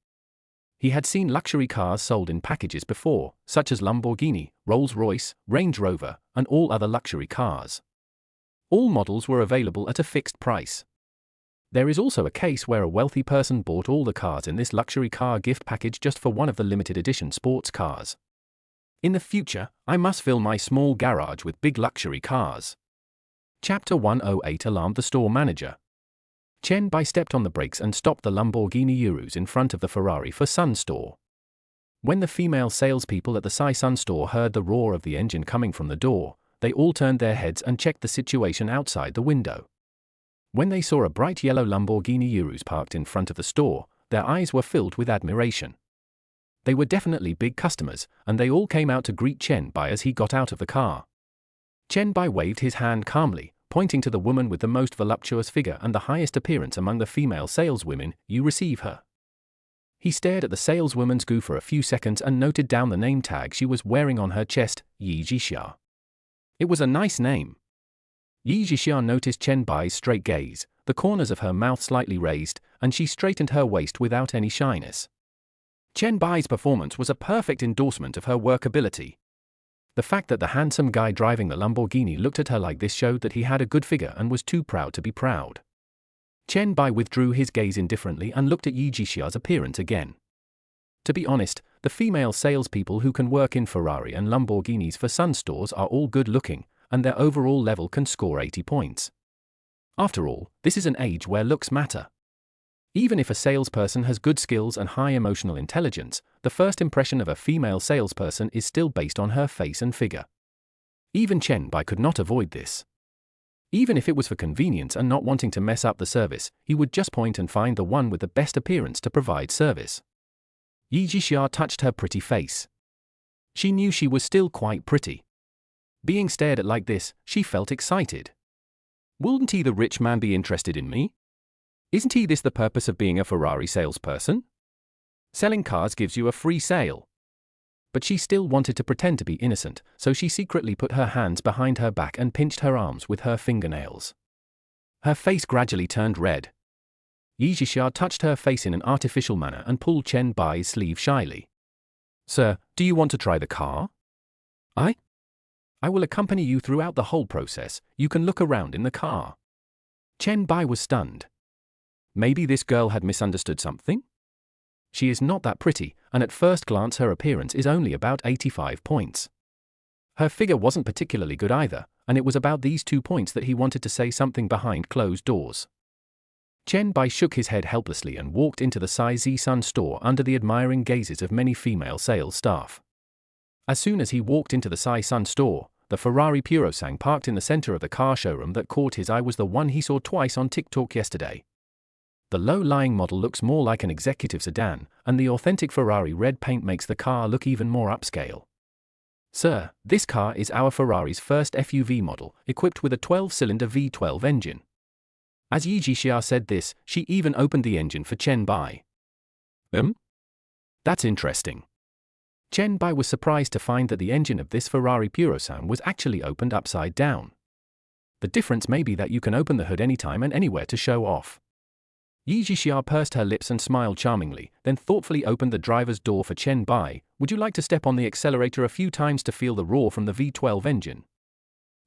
He had seen luxury cars sold in packages before, such as Lamborghini, Rolls-Royce, Range Rover, and all other luxury cars. All models were available at a fixed price. There is also a case where a wealthy person bought all the cars in this luxury car gift package just for one of the limited edition sports cars. In the future, I must fill my small garage with big luxury cars. Chapter 108 alarmed the store manager. Chen Bai stepped on the brakes and stopped the Lamborghini Urus in front of the Ferrari for Sun store. When the female salespeople at the Sai Sun store heard the roar of the engine coming from the door, they all turned their heads and checked the situation outside the window. When they saw a bright yellow Lamborghini Urus parked in front of the store, their eyes were filled with admiration. They were definitely big customers, and they all came out to greet Chen Bai as he got out of the car. Chen Bai waved his hand calmly, pointing to the woman with the most voluptuous figure and the highest appearance among the female saleswomen. You receive her. He stared at the saleswoman's goo for a few seconds and noted down the name tag she was wearing on her chest, Yi Jixia. It was a nice name. Yi Jixia noticed Chen Bai's straight gaze, the corners of her mouth slightly raised, and she straightened her waist without any shyness. Chen Bai's performance was a perfect endorsement of her workability. The fact that the handsome guy driving the Lamborghini looked at her like this showed that he had a good figure and was too proud to be proud. Chen Bai withdrew his gaze indifferently and looked at Yi Jixia's appearance again. To be honest, the female salespeople who can work in Ferrari and Lamborghinis for Sun stores are all good looking, and their overall level can score 80 points. After all, this is an age where looks matter. Even if a salesperson has good skills and high emotional intelligence, the first impression of a female salesperson is still based on her face and figure. Even Chen Bai could not avoid this. Even if it was for convenience and not wanting to mess up the service, he would just point and find the one with the best appearance to provide service. Yi Jixia touched her pretty face. She knew she was still quite pretty. Being stared at like this, she felt excited. Wouldn't he, the rich man, be interested in me? Isn't he this the purpose of being a Ferrari salesperson? Selling cars gives you a free sale. But she still wanted to pretend to be innocent, so she secretly put her hands behind her back and pinched her arms with her fingernails. Her face gradually turned red. Yi Jixia touched her face in an artificial manner and pulled Chen Bai's sleeve shyly. Sir, do you want to try the car? I will accompany you throughout the whole process. You can look around in the car. Chen Bai was stunned. Maybe this girl had misunderstood something? She is not that pretty, and at first glance her appearance is only about 85 points. Her figure wasn't particularly good either, and it was about these 2 points that he wanted to say something behind closed doors. Chen Bai shook his head helplessly and walked into the Sai Sun store under the admiring gazes of many female sales staff. As soon as he walked into the Sai Sun store, the Ferrari Purosang parked in the center of the car showroom that caught his eye was the one he saw twice on TikTok yesterday. The low-lying model looks more like an executive sedan, and the authentic Ferrari red paint makes the car look even more upscale. Sir, this car is our Ferrari's first SUV model, equipped with a 12-cylinder V12 engine. As Yi Jixia said this, she even opened the engine for Chen Bai. That's interesting. Chen Bai was surprised to find that the engine of this Ferrari Purosang was actually opened upside down. The difference may be that you can open the hood anytime and anywhere to show off. Yi Jixia pursed her lips and smiled charmingly, then thoughtfully opened the driver's door for Chen Bai. Would you like to step on the accelerator a few times to feel the roar from the V12 engine?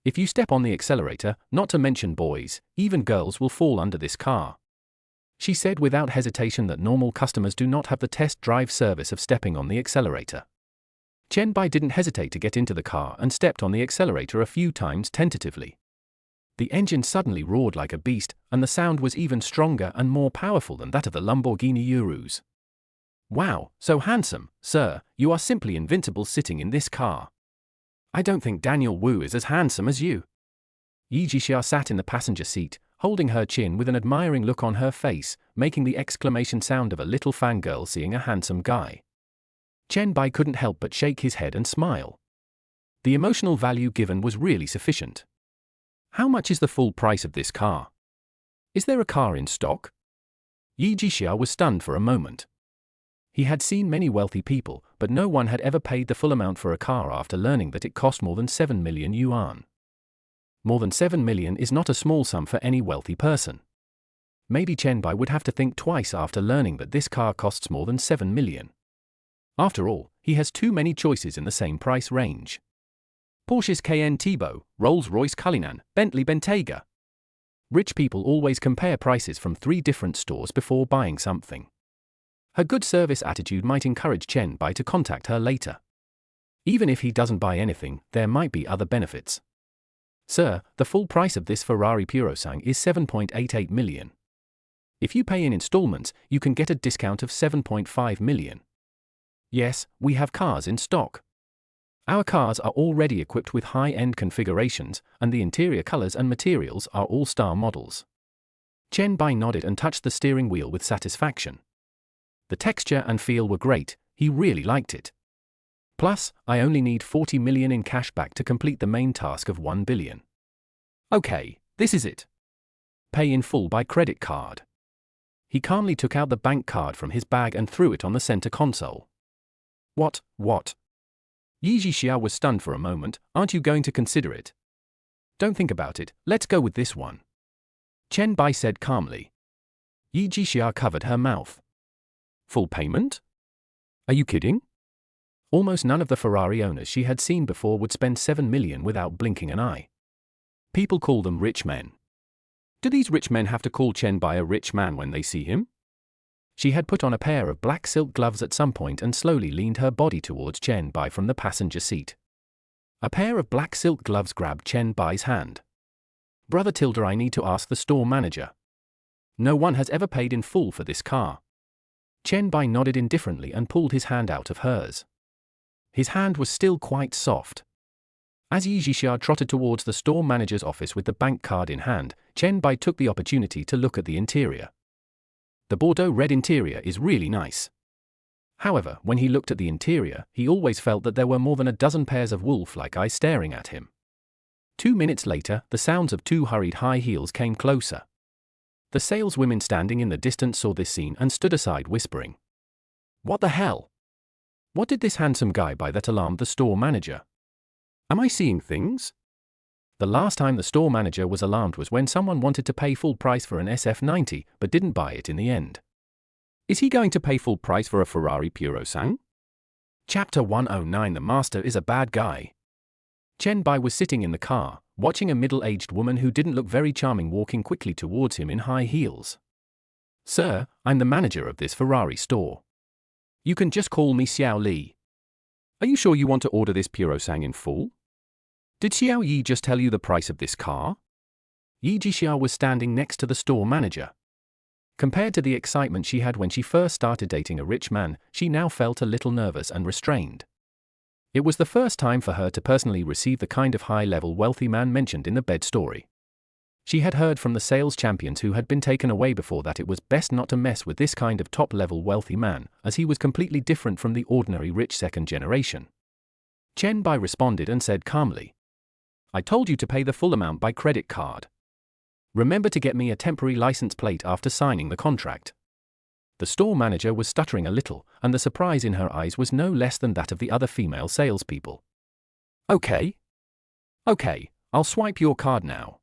If you step on the accelerator, not to mention boys, even girls will fall under this car. She said without hesitation that normal customers do not have the test drive service of stepping on the accelerator. Chen Bai didn't hesitate to get into the car and stepped on the accelerator a few times tentatively. The engine suddenly roared like a beast, and the sound was even stronger and more powerful than that of the Lamborghini Urus. Wow, so handsome, sir, you are simply invincible sitting in this car. I don't think Daniel Wu is as handsome as you. Yi Jixia sat in the passenger seat, holding her chin with an admiring look on her face, making the exclamation sound of a little fangirl seeing a handsome guy. Chen Bai couldn't help but shake his head and smile. The emotional value given was really sufficient. How much is the full price of this car? Is there a car in stock? Yi Jixia was stunned for a moment. He had seen many wealthy people, but no one had ever paid the full amount for a car after learning that it cost more than 7 million yuan. More than 7 million is not a small sum for any wealthy person. Maybe Chen Bai would have to think twice after learning that this car costs more than 7 million. After all, he has too many choices in the same price range. Porsche's Cayenne Thibaut, Rolls-Royce Cullinan, Bentley Bentayga. Rich people always compare prices from 3 different stores before buying something. Her good service attitude might encourage Chen Bai to contact her later. Even if he doesn't buy anything, there might be other benefits. Sir, the full price of this Ferrari Purosangue is 7.88 million. If you pay in installments, you can get a discount of 7.5 million. Yes, we have cars in stock. Our cars are already equipped with high-end configurations, and the interior colors and materials are all-star models. Chen Bai nodded and touched the steering wheel with satisfaction. The texture and feel were great, he really liked it. Plus, I only need 40 million in cash back to complete the main task of 1 billion. Okay, this is it. Pay in full by credit card. He calmly took out the bank card from his bag and threw it on the center console. What? Yi Jixia was stunned for a moment. Aren't you going to consider it? Don't think about it, let's go with this one. Chen Bai said calmly. Yi Jixia covered her mouth. Full payment? Are you kidding? Almost none of the Ferrari owners she had seen before would spend 7 million without blinking an eye. People call them rich men. Do these rich men have to call Chen Bai a rich man when they see him? She had put on a pair of black silk gloves at some point and slowly leaned her body towards Chen Bai from the passenger seat. A pair of black silk gloves grabbed Chen Bai's hand. Brother Tilda, I need to ask the store manager. No one has ever paid in full for this car. Chen Bai nodded indifferently and pulled his hand out of hers. His hand was still quite soft. As Yi Jixia trotted towards the store manager's office with the bank card in hand, Chen Bai took the opportunity to look at the interior. The Bordeaux red interior is really nice. However, when he looked at the interior, he always felt that there were more than a dozen pairs of wolf-like eyes staring at him. 2 minutes later, the sounds of 2 hurried high heels came closer. The saleswomen standing in the distance saw this scene and stood aside whispering. What the hell? What did this handsome guy buy that alarmed the store manager? Am I seeing things? The last time the store manager was alarmed was when someone wanted to pay full price for an SF90 but didn't buy it in the end. Is he going to pay full price for a Ferrari Purosangue? Chapter 109. The master is a bad guy. Chen Bai was sitting in the car, watching a middle-aged woman who didn't look very charming walking quickly towards him in high heels. Sir, I'm the manager of this Ferrari store. You can just call me Xiao Li. Are you sure you want to order this Purosangue in full? Did Xiao Yi just tell you the price of this car? Yi Jixia was standing next to the store manager. Compared to the excitement she had when she first started dating a rich man, she now felt a little nervous and restrained. It was the first time for her to personally receive the kind of high-level wealthy man mentioned in the bed story. She had heard from the sales champions who had been taken away before that it was best not to mess with this kind of top-level wealthy man, as he was completely different from the ordinary rich second generation. Chen Bai responded and said calmly, I told you to pay the full amount by credit card. Remember to get me a temporary license plate after signing the contract. The store manager was stuttering a little, and the surprise in her eyes was no less than that of the other female salespeople. Okay, I'll swipe your card now.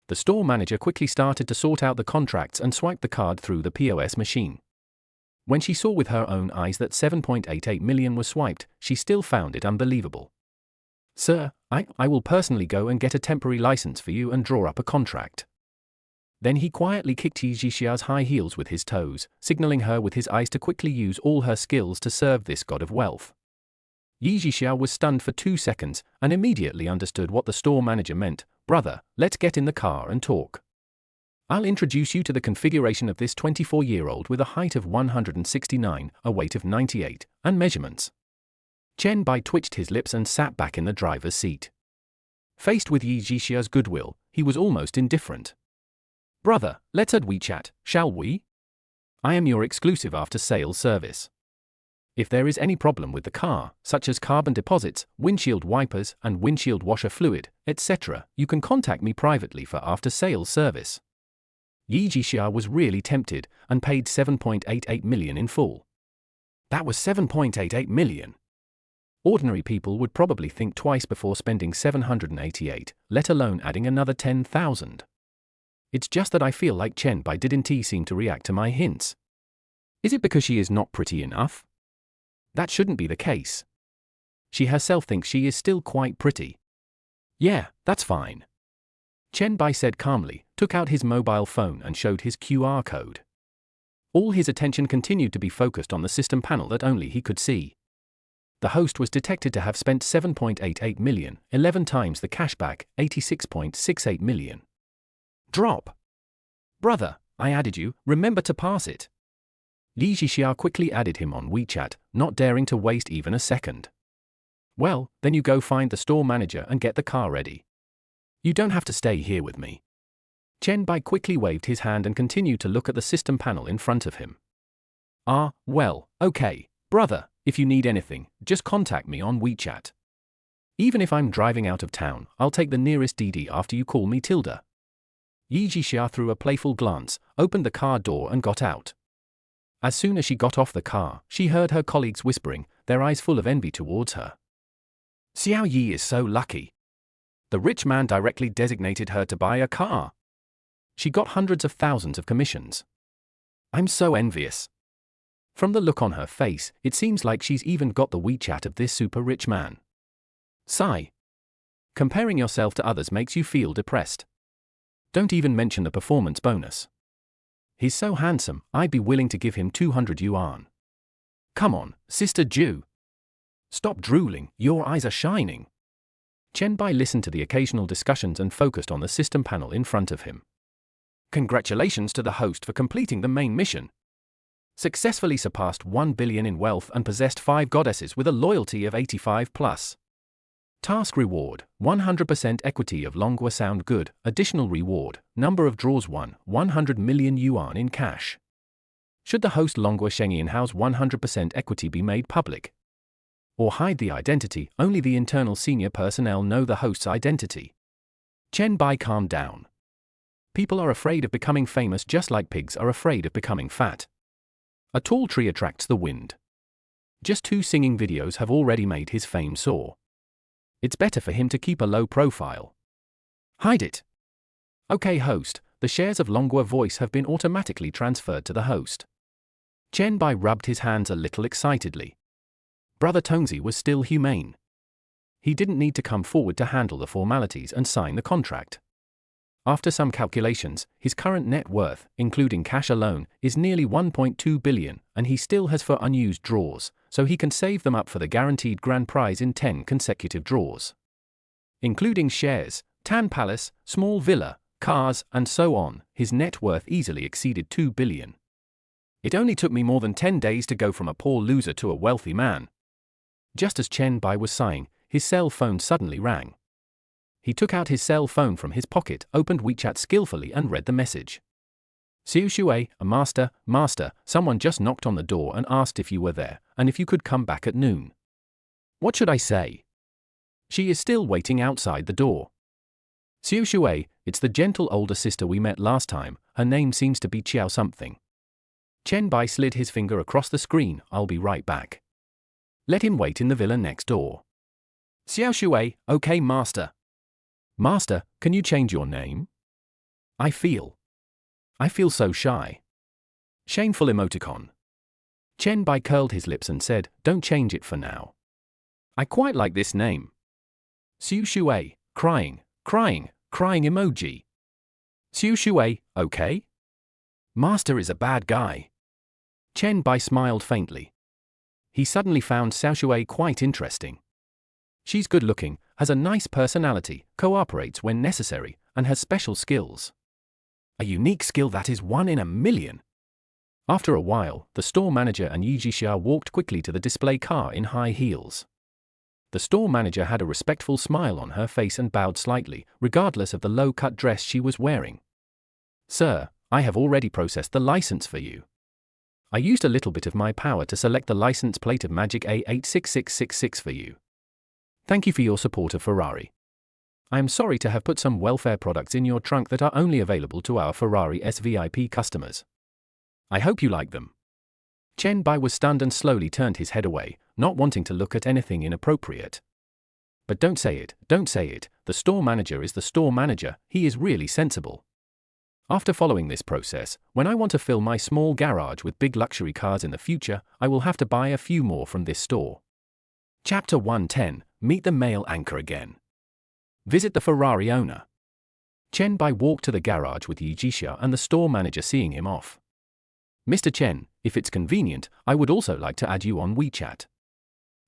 The store manager quickly started to sort out the contracts and swiped the card through the POS machine. When she saw with her own eyes that 7.88 million was swiped, she still found it unbelievable. Sir, I will personally go and get a temporary license for you and draw up a contract. Then he quietly kicked Yi Jixia's high heels with his toes, signaling her with his eyes to quickly use all her skills to serve this god of wealth. Yi Jixia was stunned for 2 seconds and immediately understood what the store manager meant. Brother, let's get in the car and talk. I'll introduce you to the configuration of this 24-year-old with a height of 169, a weight of 98, and measurements. Chen Bai twitched his lips and sat back in the driver's seat. Faced with Yi Jixia's goodwill, he was almost indifferent. Brother, let's add WeChat, shall we? I am your exclusive after-sales service. If there is any problem with the car, such as carbon deposits, windshield wipers and windshield washer fluid, etc., you can contact me privately for after-sales service. Yi Jixia was really tempted and paid 7.88 million in full. That was 7.88 million. Ordinary people would probably think twice before spending 788, let alone adding another 10,000. It's just that I feel like Chen Bai didn't seem to react to my hints. Is it because she is not pretty enough? That shouldn't be the case. She herself thinks she is still quite pretty. Yeah, that's fine. Chen Bai said calmly, took out his mobile phone and showed his QR code. All his attention continued to be focused on the system panel that only he could see. The host was detected to have spent 7.88 million, 11 times the cashback, 86.68 million. Drop. Brother, I added you, remember to pass it. Li Jixia quickly added him on WeChat, not daring to waste even a second. Well, then you go find the store manager and get the car ready. You don't have to stay here with me. Chen Bai quickly waved his hand and continued to look at the system panel in front of him. Well, okay, brother, if you need anything, just contact me on WeChat. Even if I'm driving out of town, I'll take the nearest DD after you call me Tilda. Yi Jixia threw a playful glance, opened the car door and got out. As soon as she got off the car, she heard her colleagues whispering, their eyes full of envy towards her. Xiao Yi is so lucky. The rich man directly designated her to buy a car. She got hundreds of thousands of commissions. I'm so envious. From the look on her face, it seems like she's even got the WeChat of this super rich man. Sigh. Comparing yourself to others makes you feel depressed. Don't even mention the performance bonus. He's so handsome, I'd be willing to give him 200 yuan. Come on, Sister Ju. Stop drooling, your eyes are shining. Chen Bai listened to the occasional discussions and focused on the system panel in front of him. Congratulations to the host for completing the main mission. Successfully surpassed 1 billion in wealth and possessed 5 goddesses with a loyalty of 85+. Task reward, 100% equity of Longhua sound good, additional reward, number of draws 100 million yuan in cash. Should the host Longhua Shengyanhao's 100% equity be made public? Or hide the identity, only the internal senior personnel know the host's identity. Chen Bai calmed down. People are afraid of becoming famous just like pigs are afraid of becoming fat. A tall tree attracts the wind. Just 2 singing videos have already made his fame soar. It's better for him to keep a low profile. Hide it. Okay host, the shares of Longhua Voice have been automatically transferred to the host. Chen Bai rubbed his hands a little excitedly. Brother Tongzi was still humane. He didn't need to come forward to handle the formalities and sign the contract. After some calculations, his current net worth, including cash alone, is nearly 1.2 billion, and he still has 4 unused draws, so he can save them up for the guaranteed grand prize in 10 consecutive draws. Including shares, Tan Palace, small villa, cars, and so on, his net worth easily exceeded 2 billion. It only took me more than 10 days to go from a poor loser to a wealthy man. Just as Chen Bai was sighing, his cell phone suddenly rang. He took out his cell phone from his pocket, opened WeChat skillfully and read the message. Xiu Shui, a master, someone just knocked on the door and asked if you were there, and if you could come back at noon. What should I say? She is still waiting outside the door. Xiu Shui, it's the gentle older sister we met last time, her name seems to be Qiao something. Chen Bai slid his finger across the screen, I'll be right back. Let him wait in the villa next door. Xiao Shui, okay master. Master, can you change your name? I feel so shy. Shameful emoticon. Chen Bai curled his lips and said, don't change it for now. I quite like this name. Xiu Shui, crying emoji. Xiu Shui, okay? Master is a bad guy. Chen Bai smiled faintly. He suddenly found Xiao Shui quite interesting. She's good-looking, has a nice personality, cooperates when necessary, and has special skills. A unique skill that is 1 in a million. After a while, the store manager and Yi Jixia walked quickly to the display car in high heels. The store manager had a respectful smile on her face and bowed slightly, regardless of the low-cut dress she was wearing. Sir, I have already processed the license for you. I used a little bit of my power to select the license plate of Magic A86666 for you. Thank you for your support of Ferrari. I am sorry to have put some welfare products in your trunk that are only available to our Ferrari SVIP customers. I hope you like them. Chen Bai was stunned and slowly turned his head away, not wanting to look at anything inappropriate. But don't say it, the store manager is the store manager, he is really sensible. After following this process, when I want to fill my small garage with big luxury cars in the future, I will have to buy a few more from this store. Chapter 110, Meet the Male Anchor Again. Visit the Ferrari owner. Chen Bai walked to the garage with Yi Jixia and the store manager seeing him off. Mr. Chen, if it's convenient, I would also like to add you on WeChat.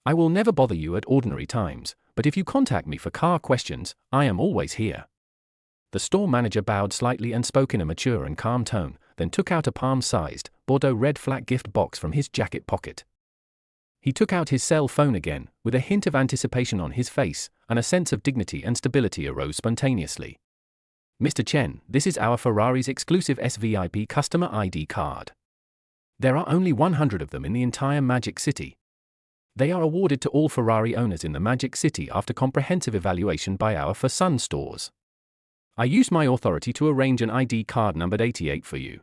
I will never bother you at ordinary times, but if you contact me for car questions, I am always here. The store manager bowed slightly and spoke in a mature and calm tone, then took out a palm-sized, Bordeaux red flat gift box from his jacket pocket. He took out his cell phone again, with a hint of anticipation on his face, and a sense of dignity and stability arose spontaneously. Mr. Chen, this is our Ferrari's exclusive SVIP customer ID card. There are only 100 of them in the entire Magic City. They are awarded to all Ferrari owners in the Magic City after comprehensive evaluation by our For Sun stores. I use my authority to arrange an ID card numbered 88 for you.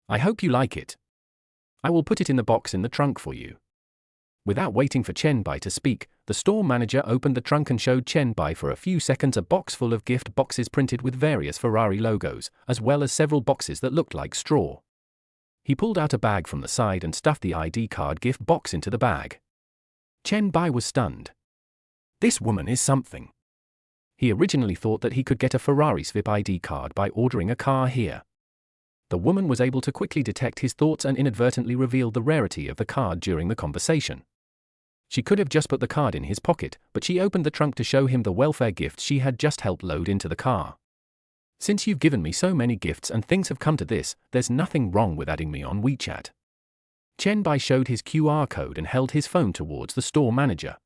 I hope you like it. I will put it in the box in the trunk for you. Without waiting for Chen Bai to speak, the store manager opened the trunk and showed Chen Bai for a few seconds a box full of gift boxes printed with various Ferrari logos, as well as several boxes that looked like straw. He pulled out a bag from the side and stuffed the ID card gift box into the bag. Chen Bai was stunned. This woman is something. He originally thought that he could get a Ferrari's VIP ID card by ordering a car here. The woman was able to quickly detect his thoughts and inadvertently revealed the rarity of the card during the conversation. She could have just put the card in his pocket, but she opened the trunk to show him the welfare gifts she had just helped load into the car. Since you've given me so many gifts and things have come to this, there's nothing wrong with adding me on WeChat. Chen Bai showed his QR code and held his phone towards the store manager.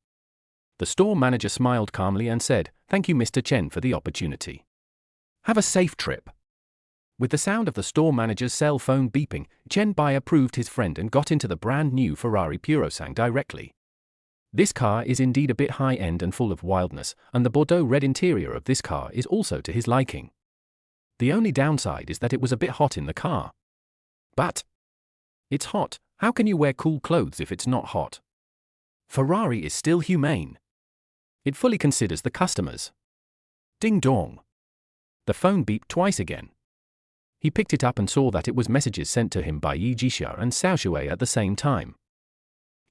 The store manager smiled calmly and said, "Thank you Mr. Chen for the opportunity. Have a safe trip." With the sound of the store manager's cell phone beeping, Chen Bai approved his friend and got into the brand new Ferrari Purosangue directly. This car is indeed a bit high-end and full of wildness, and the Bordeaux red interior of this car is also to his liking. The only downside is that it was a bit hot in the car. But it's hot, how can you wear cool clothes if it's not hot? Ferrari is still humane. It fully considers the customers. Ding dong. The phone beeped twice again. He picked it up and saw that it was messages sent to him by Yi Jixia and Xiao Shui at the same time.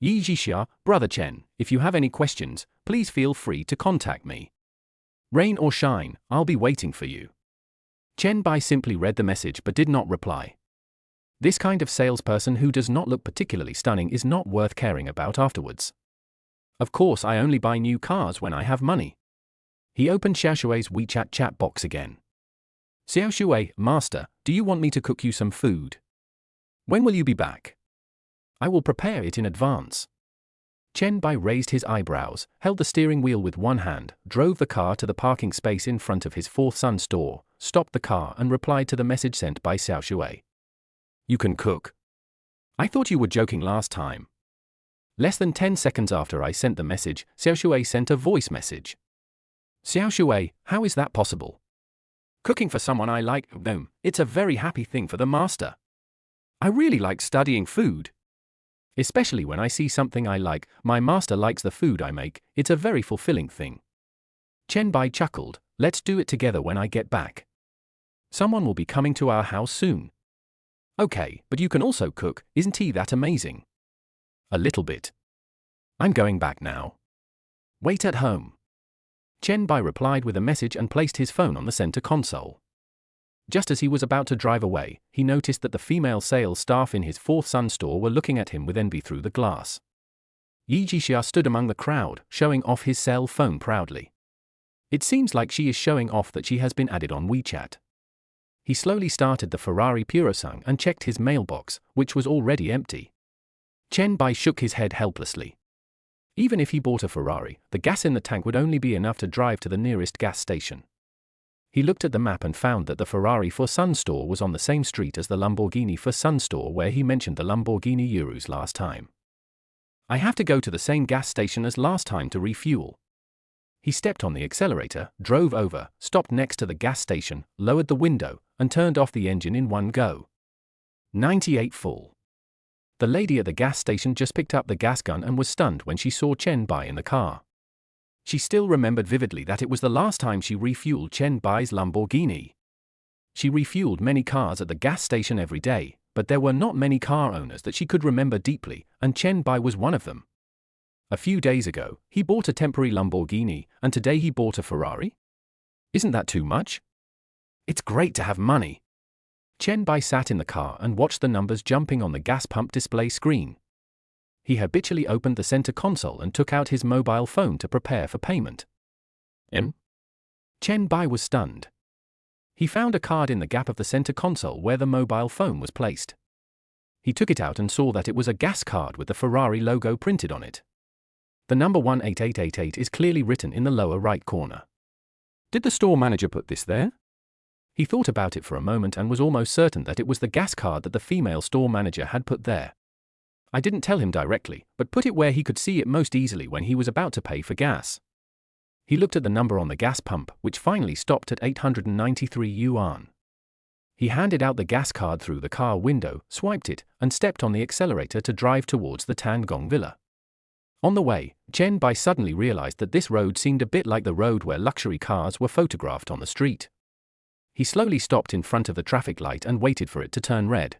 Yi Jixia, Brother Chen, if you have any questions, please feel free to contact me. Rain or shine, I'll be waiting for you. Chen Bai simply read the message but did not reply. This kind of salesperson who does not look particularly stunning is not worth caring about afterwards. Of course I only buy new cars when I have money. He opened Xiao Shui's WeChat chat box again. Xiao Shui, Master, do you want me to cook you some food? When will you be back? I will prepare it in advance. Chen Bai raised his eyebrows, held the steering wheel with one hand, drove the car to the parking space in front of his For Sun store, stopped the car and replied to the message sent by Xiao Shui. You can cook. I thought you were joking last time. Less than 10 seconds after I sent the message, Xiao Shui sent a voice message. Xiao Shui, how is that possible? Cooking for someone I like, no, it's a very happy thing for the master. I really like studying food. Especially when I see something I like, my master likes the food I make, it's a very fulfilling thing. Chen Bai chuckled, let's do it together when I get back. Someone will be coming to our house soon. Okay, but you can also cook, isn't he that amazing? A little bit. I'm going back now. Wait at home. Chen Bai replied with a message and placed his phone on the center console. Just as he was about to drive away, he noticed that the female sales staff in his For Sun store were looking at him with envy through the glass. Yi Jixia stood among the crowd, showing off his cell phone proudly. It seems like she is showing off that she has been added on WeChat. He slowly started the Ferrari Purosangue and checked his mailbox, which was already empty. Chen Bai shook his head helplessly. Even if he bought a Ferrari, the gas in the tank would only be enough to drive to the nearest gas station. He looked at the map and found that the Ferrari For Sun store was on the same street as the Lamborghini For Sun store where he mentioned the Lamborghini Urus last time. I have to go to the same gas station as last time to refuel. He stepped on the accelerator, drove over, stopped next to the gas station, lowered the window, and turned off the engine in one go. 98 full. The lady at the gas station just picked up the gas gun and was stunned when she saw Chen Bai in the car. She still remembered vividly that it was the last time she refueled Chen Bai's Lamborghini. She refueled many cars at the gas station every day, but there were not many car owners that she could remember deeply, and Chen Bai was one of them. A few days ago, he bought a temporary Lamborghini, and today he bought a Ferrari? Isn't that too much? It's great to have money. Chen Bai sat in the car and watched the numbers jumping on the gas pump display screen. He habitually opened the center console and took out his mobile phone to prepare for payment. Chen Bai was stunned. He found a card in the gap of the center console where the mobile phone was placed. He took it out and saw that it was a gas card with the Ferrari logo printed on it. The number 18888 is clearly written in the lower right corner. Did the store manager put this there? He thought about it for a moment and was almost certain that it was the gas card that the female store manager had put there. I didn't tell him directly, but put it where he could see it most easily when he was about to pay for gas. He looked at the number on the gas pump, which finally stopped at 893 yuan. He handed out the gas card through the car window, swiped it, and stepped on the accelerator to drive towards the Tangong Villa. On the way, Chen Bai suddenly realized that this road seemed a bit like the road where luxury cars were photographed on the street. He slowly stopped in front of the traffic light and waited for it to turn red.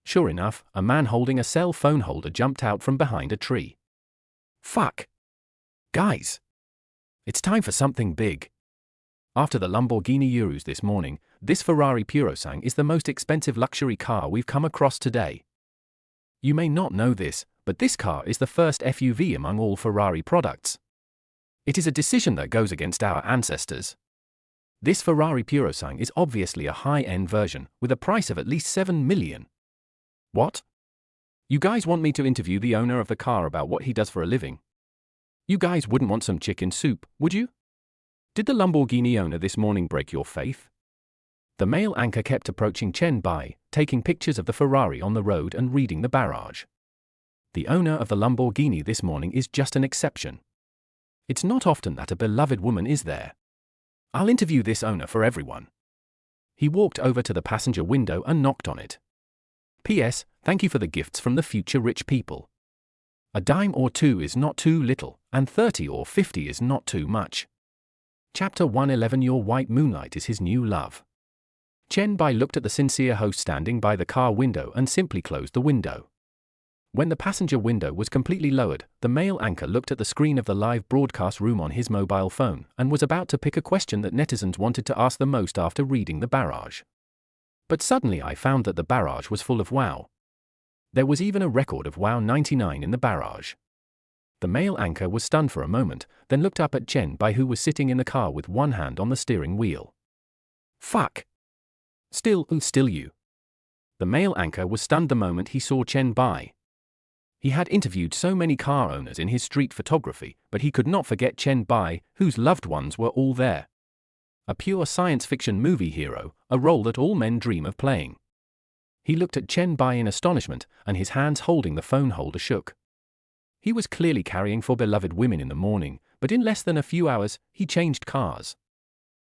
Sure enough, a man holding a cell phone holder jumped out from behind a tree. Fuck! Guys! It's time for something big. After the Lamborghini Urus this morning, this Ferrari Purosang is the most expensive luxury car we've come across today. You may not know this, but this car is the first SUV among all Ferrari products. It is a decision that goes against our ancestors. This Ferrari Purosang is obviously a high-end version, with a price of at least 7 million. What? You guys want me to interview the owner of the car about what he does for a living? You guys wouldn't want some chicken soup, would you? Did the Lamborghini owner this morning break your faith? The male anchor kept approaching Chen Bai, taking pictures of the Ferrari on the road and reading the barrage. The owner of the Lamborghini this morning is just an exception. It's not often that a beloved woman is there. I'll interview this owner for everyone. He walked over to the passenger window and knocked on it. P.S. Thank you for the gifts from the future rich people. A dime or two is not too little, and 30 or 50 is not too much. Chapter 111. Your white moonlight is his new love. Chen Bai looked at the sincere host standing by the car window and simply closed the window. When the passenger window was completely lowered, the male anchor looked at the screen of the live broadcast room on his mobile phone and was about to pick a question that netizens wanted to ask the most after reading the barrage. But suddenly I found that the barrage was full of wow. There was even a record of wow 99 in the barrage. The male anchor was stunned for a moment, then looked up at Chen Bai, who was sitting in the car with one hand on the steering wheel. Fuck! Still you. The male anchor was stunned the moment he saw Chen Bai. He had interviewed so many car owners in his street photography, but he could not forget Chen Bai, whose loved ones were all there. A pure science fiction movie hero, a role that all men dream of playing. He looked at Chen Bai in astonishment, and his hands holding the phone holder shook. He was clearly carrying for beloved women in the morning, but in less than a few hours, he changed cars.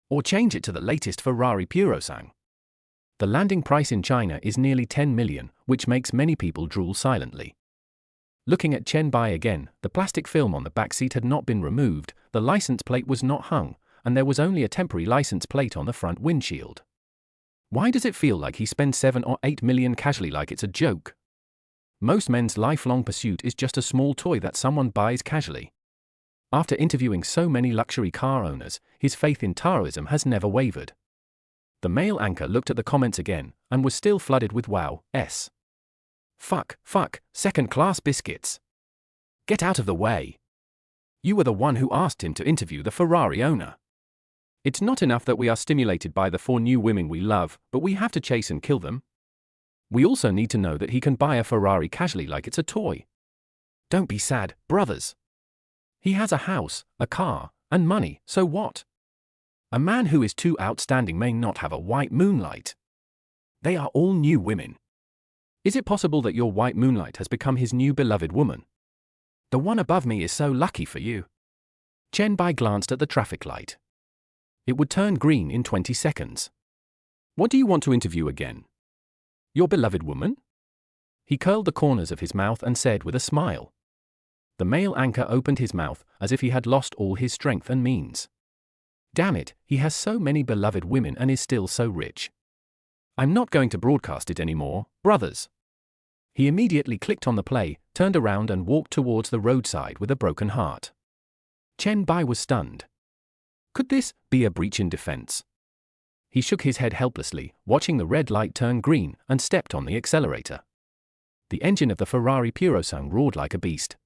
Or change it to the latest Ferrari Purosang. The landing price in China is nearly 10 million, which makes many people drool silently. Looking at Chen Bai again, the plastic film on the back seat had not been removed, the license plate was not hung, and there was only a temporary license plate on the front windshield. Why does it feel like he spends 7 or 8 million casually, like it's a joke? Most men's lifelong pursuit is just a small toy that someone buys casually. After interviewing so many luxury car owners, his faith in Taoism has never wavered. The male anchor looked at the comments again, and was still flooded with wow-s. Fuck, second-class biscuits. Get out of the way. You were the one who asked him to interview the Ferrari owner. It's not enough that we are stimulated by the 4 new women we love, but we have to chase and kill them. We also need to know that he can buy a Ferrari casually like it's a toy. Don't be sad, brothers. He has a house, a car, and money, so what? A man who is too outstanding may not have a white moonlight. They are all new women. Is it possible that your white moonlight has become his new beloved woman? The one above me is so lucky for you. Chen Bai glanced at the traffic light. It would turn green in 20 seconds. What do you want to interview again? Your beloved woman? He curled the corners of his mouth and said with a smile. The male anchor opened his mouth as if he had lost all his strength and means. Damn it, he has so many beloved women and is still so rich. I'm not going to broadcast it anymore, brothers. He immediately clicked on the play, turned around and walked towards the roadside with a broken heart. Chen Bai was stunned. Could this be a breach in defense? He shook his head helplessly, watching the red light turn green, and stepped on the accelerator. The engine of the Ferrari Purosangue roared like a beast.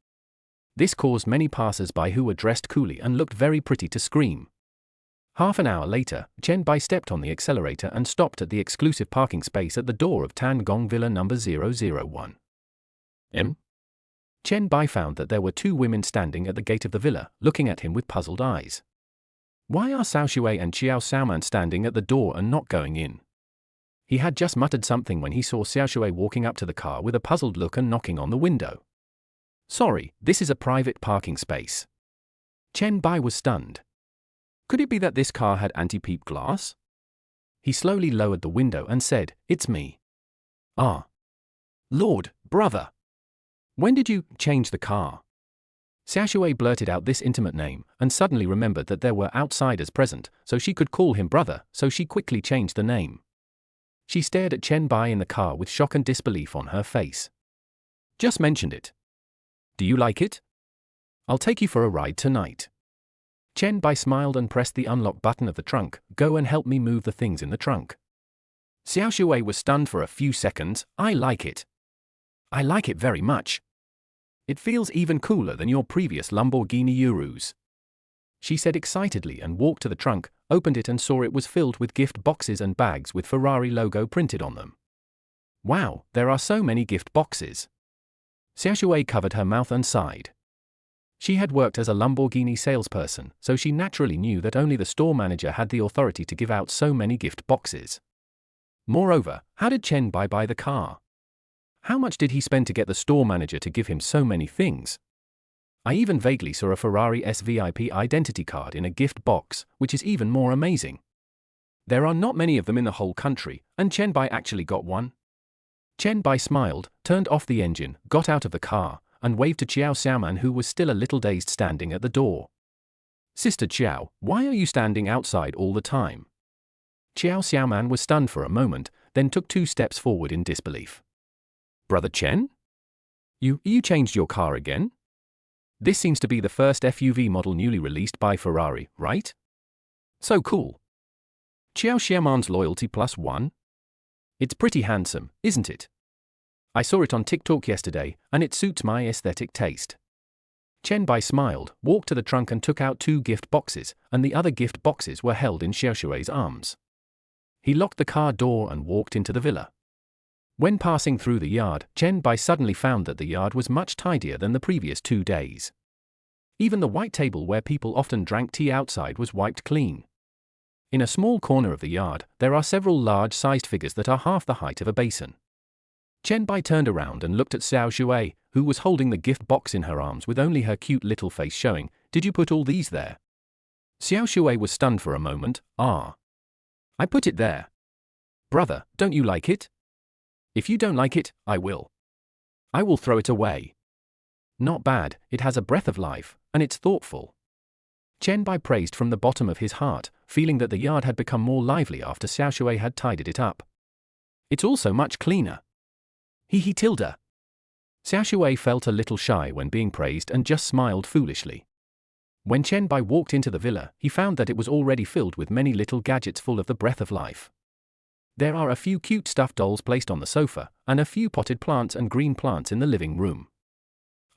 This caused many passers-by who were dressed coolly and looked very pretty to scream. Half an hour later, Chen Bai stepped on the accelerator and stopped at the exclusive parking space at the door of Tan Gong Villa number 001. Chen Bai found that there were two women standing at the gate of the villa, looking at him with puzzled eyes. Why are Cao Shui and Xiao Xiaoman standing at the door and not going in? He had just muttered something when he saw Cao Shui walking up to the car with a puzzled look and knocking on the window. Sorry, this is a private parking space. Chen Bai was stunned. Could it be that this car had anti-peep glass? He slowly lowered the window and said, "It's me." Ah. Lord, brother. When did you change the car? Cao Shui blurted out this intimate name, and suddenly remembered that there were outsiders present, so she could call him brother, so she quickly changed the name. She stared at Chen Bai in the car with shock and disbelief on her face. Just mentioned it. Do you like it? I'll take you for a ride tonight. Chen Bai smiled and pressed the unlock button of the trunk. Go and help me move the things in the trunk. Cao Shui was stunned for a few seconds. I like it. I like it very much. It feels even cooler than your previous Lamborghini Urus. She said excitedly and walked to the trunk, opened it and saw it was filled with gift boxes and bags with Ferrari logo printed on them. Wow, there are so many gift boxes. Cao Shui covered her mouth and sighed. She had worked as a Lamborghini salesperson, so she naturally knew that only the store manager had the authority to give out so many gift boxes. Moreover, how did Chen Bai buy the car? How much did he spend to get the store manager to give him so many things? I even vaguely saw a Ferrari SVIP identity card in a gift box, which is even more amazing. There are not many of them in the whole country, and Chen Bai actually got one. Chen Bai smiled, turned off the engine, got out of the car, and waved to Xiao Xiaoman, who was still a little dazed standing at the door. Sister Xiao, why are you standing outside all the time? Xiao Xiaoman was stunned for a moment, then took 2 steps forward in disbelief. Brother Chen? You changed your car again? This seems to be the first FUV model newly released by Ferrari, right? So cool. Xiao Xiaoman's loyalty +1? It's pretty handsome, isn't it? I saw it on TikTok yesterday, and it suits my aesthetic taste. Chen Bai smiled, walked to the trunk and took out 2 gift boxes, and the other gift boxes were held in Cao Shui's arms. He locked the car door and walked into the villa. When passing through the yard, Chen Bai suddenly found that the yard was much tidier than the previous 2 days. Even the white table where people often drank tea outside was wiped clean. In a small corner of the yard, there are several large-sized figures that are half the height of a basin. Chen Bai turned around and looked at Cao Shui, who was holding the gift box in her arms with only her cute little face showing. Did you put all these there? Cao Shui was stunned for a moment. Ah. I put it there. Brother, don't you like it? If you don't like it, I will. I will throw it away. Not bad, it has a breath of life, and it's thoughtful. Chen Bai praised from the bottom of his heart, feeling that the yard had become more lively after Cao Shui had tidied it up. It's also much cleaner. He tilde. Cao Shui felt a little shy when being praised and just smiled foolishly. When Chen Bai walked into the villa, he found that it was already filled with many little gadgets full of the breath of life. There are a few cute stuffed dolls placed on the sofa, and a few potted plants and green plants in the living room.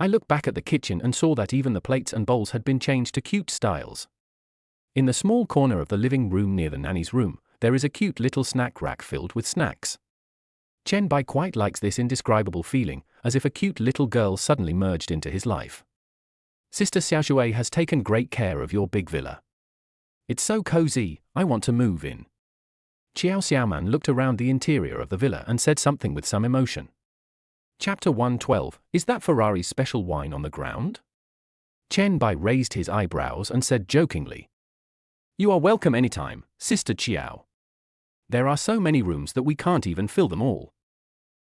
I looked back at the kitchen and saw that even the plates and bowls had been changed to cute styles. In the small corner of the living room near the nanny's room, there is a cute little snack rack filled with snacks. Chen Bai quite likes this indescribable feeling, as if a cute little girl suddenly merged into his life. Sister Cao Shui has taken great care of your big villa. It's so cozy, I want to move in. Xiao Xiaoman looked around the interior of the villa and said something with some emotion. Chapter 112, is that Ferrari's special wine on the ground? Chen Bai raised his eyebrows and said jokingly. You are welcome anytime, Sister Xiao. There are so many rooms that we can't even fill them all.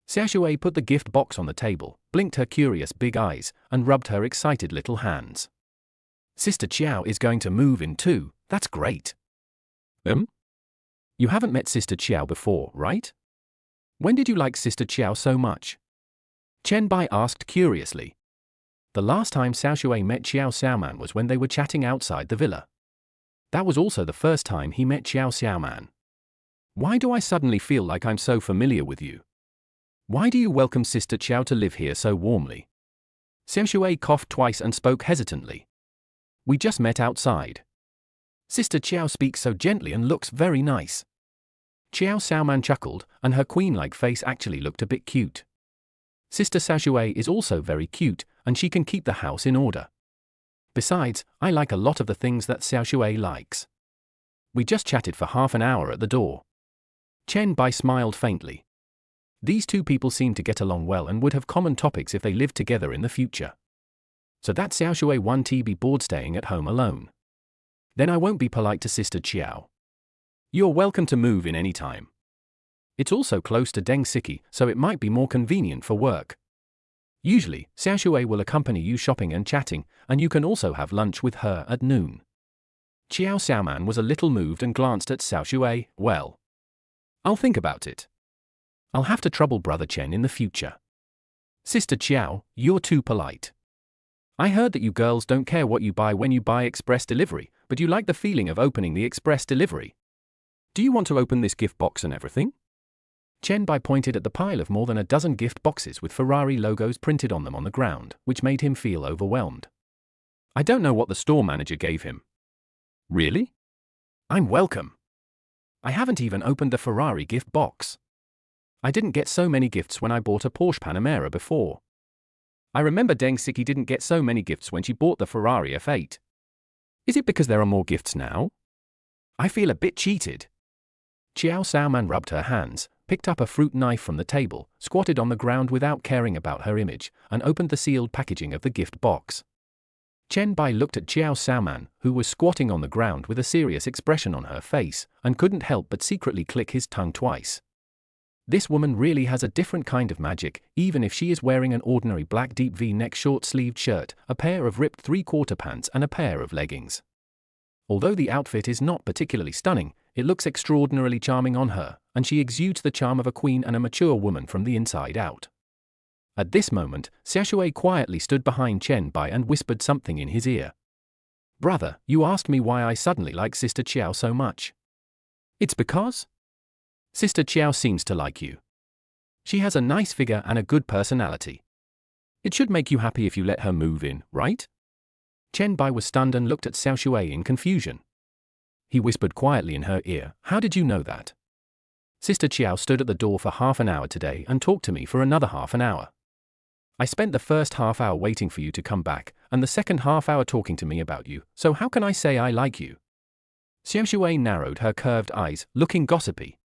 Xiaoshui put the gift box on the table, blinked her curious big eyes, and rubbed her excited little hands. Sister Qiao is going to move in too, that's great. You haven't met Sister Qiao before, right? When did you like Sister Qiao so much? Chen Bai asked curiously. The last time Xiaoshui met Qiao Xiaoman was when they were chatting outside the villa. That was also the first time he met Qiao Xiaoman. Why do I suddenly feel like I'm so familiar with you? Why do you welcome Sister Qiao to live here so warmly? Xiaoshui coughed twice and spoke hesitantly. We just met outside. Sister Qiao speaks so gently and looks very nice. Qiao Xiaoman chuckled, and her queen-like face actually looked a bit cute. Sister Xiaoshui is also very cute, and she can keep the house in order. Besides, I like a lot of the things that Xiaoshui likes. We just chatted for half an hour at the door. Chen Bai smiled faintly. These two people seem to get along well and would have common topics if they lived together in the future. So that Xiaoshui won't be bored staying at home alone. Then I won't be polite to Sister Qiao. You're welcome to move in any time. It's also close to Deng Siki, so it might be more convenient for work. Usually, Xiaoshui will accompany you shopping and chatting, and you can also have lunch with her at noon. Qiao Xiaoman was a little moved and glanced at Xiaoshui. Well, I'll think about it. I'll have to trouble Brother Chen in the future. Sister Qiao, you're too polite. I heard that you girls don't care what you buy when you buy express delivery, but you like the feeling of opening the express delivery. Do you want to open this gift box and everything? Chen Bai pointed at the pile of more than a dozen gift boxes with Ferrari logos printed on them on the ground, which made him feel overwhelmed. I don't know what the store manager gave him. Really? I'm welcome. I haven't even opened the Ferrari gift box. I didn't get so many gifts when I bought a Porsche Panamera before. I remember Deng Siki didn't get so many gifts when she bought the Ferrari F8. Is it because there are more gifts now? I feel a bit cheated. Qiao Xiaoman rubbed her hands, picked up a fruit knife from the table, squatted on the ground without caring about her image, and opened the sealed packaging of the gift box. Chen Bai looked at Qiao Xiaoman, who was squatting on the ground with a serious expression on her face, and couldn't help but secretly click his tongue twice. This woman really has a different kind of magic, even if she is wearing an ordinary black deep V-neck short-sleeved shirt, a pair of ripped three-quarter pants and a pair of leggings. Although the outfit is not particularly stunning, it looks extraordinarily charming on her, and she exudes the charm of a queen and a mature woman from the inside out. At this moment, Xiaoshui quietly stood behind Chen Bai and whispered something in his ear. Brother, you asked me why I suddenly like Sister Qiao so much. It's because Sister Qiao seems to like you. She has a nice figure and a good personality. It should make you happy if you let her move in, right? Chen Bai was stunned and looked at Xiaoshui in confusion. He whispered quietly in her ear, how did you know that? Sister Qiao stood at the door for half an hour today and talked to me for another half an hour. I spent the first half hour waiting for you to come back, and the second half hour talking to me about you, so how can I say I like you? Xiaoshui narrowed her curved eyes, looking gossipy.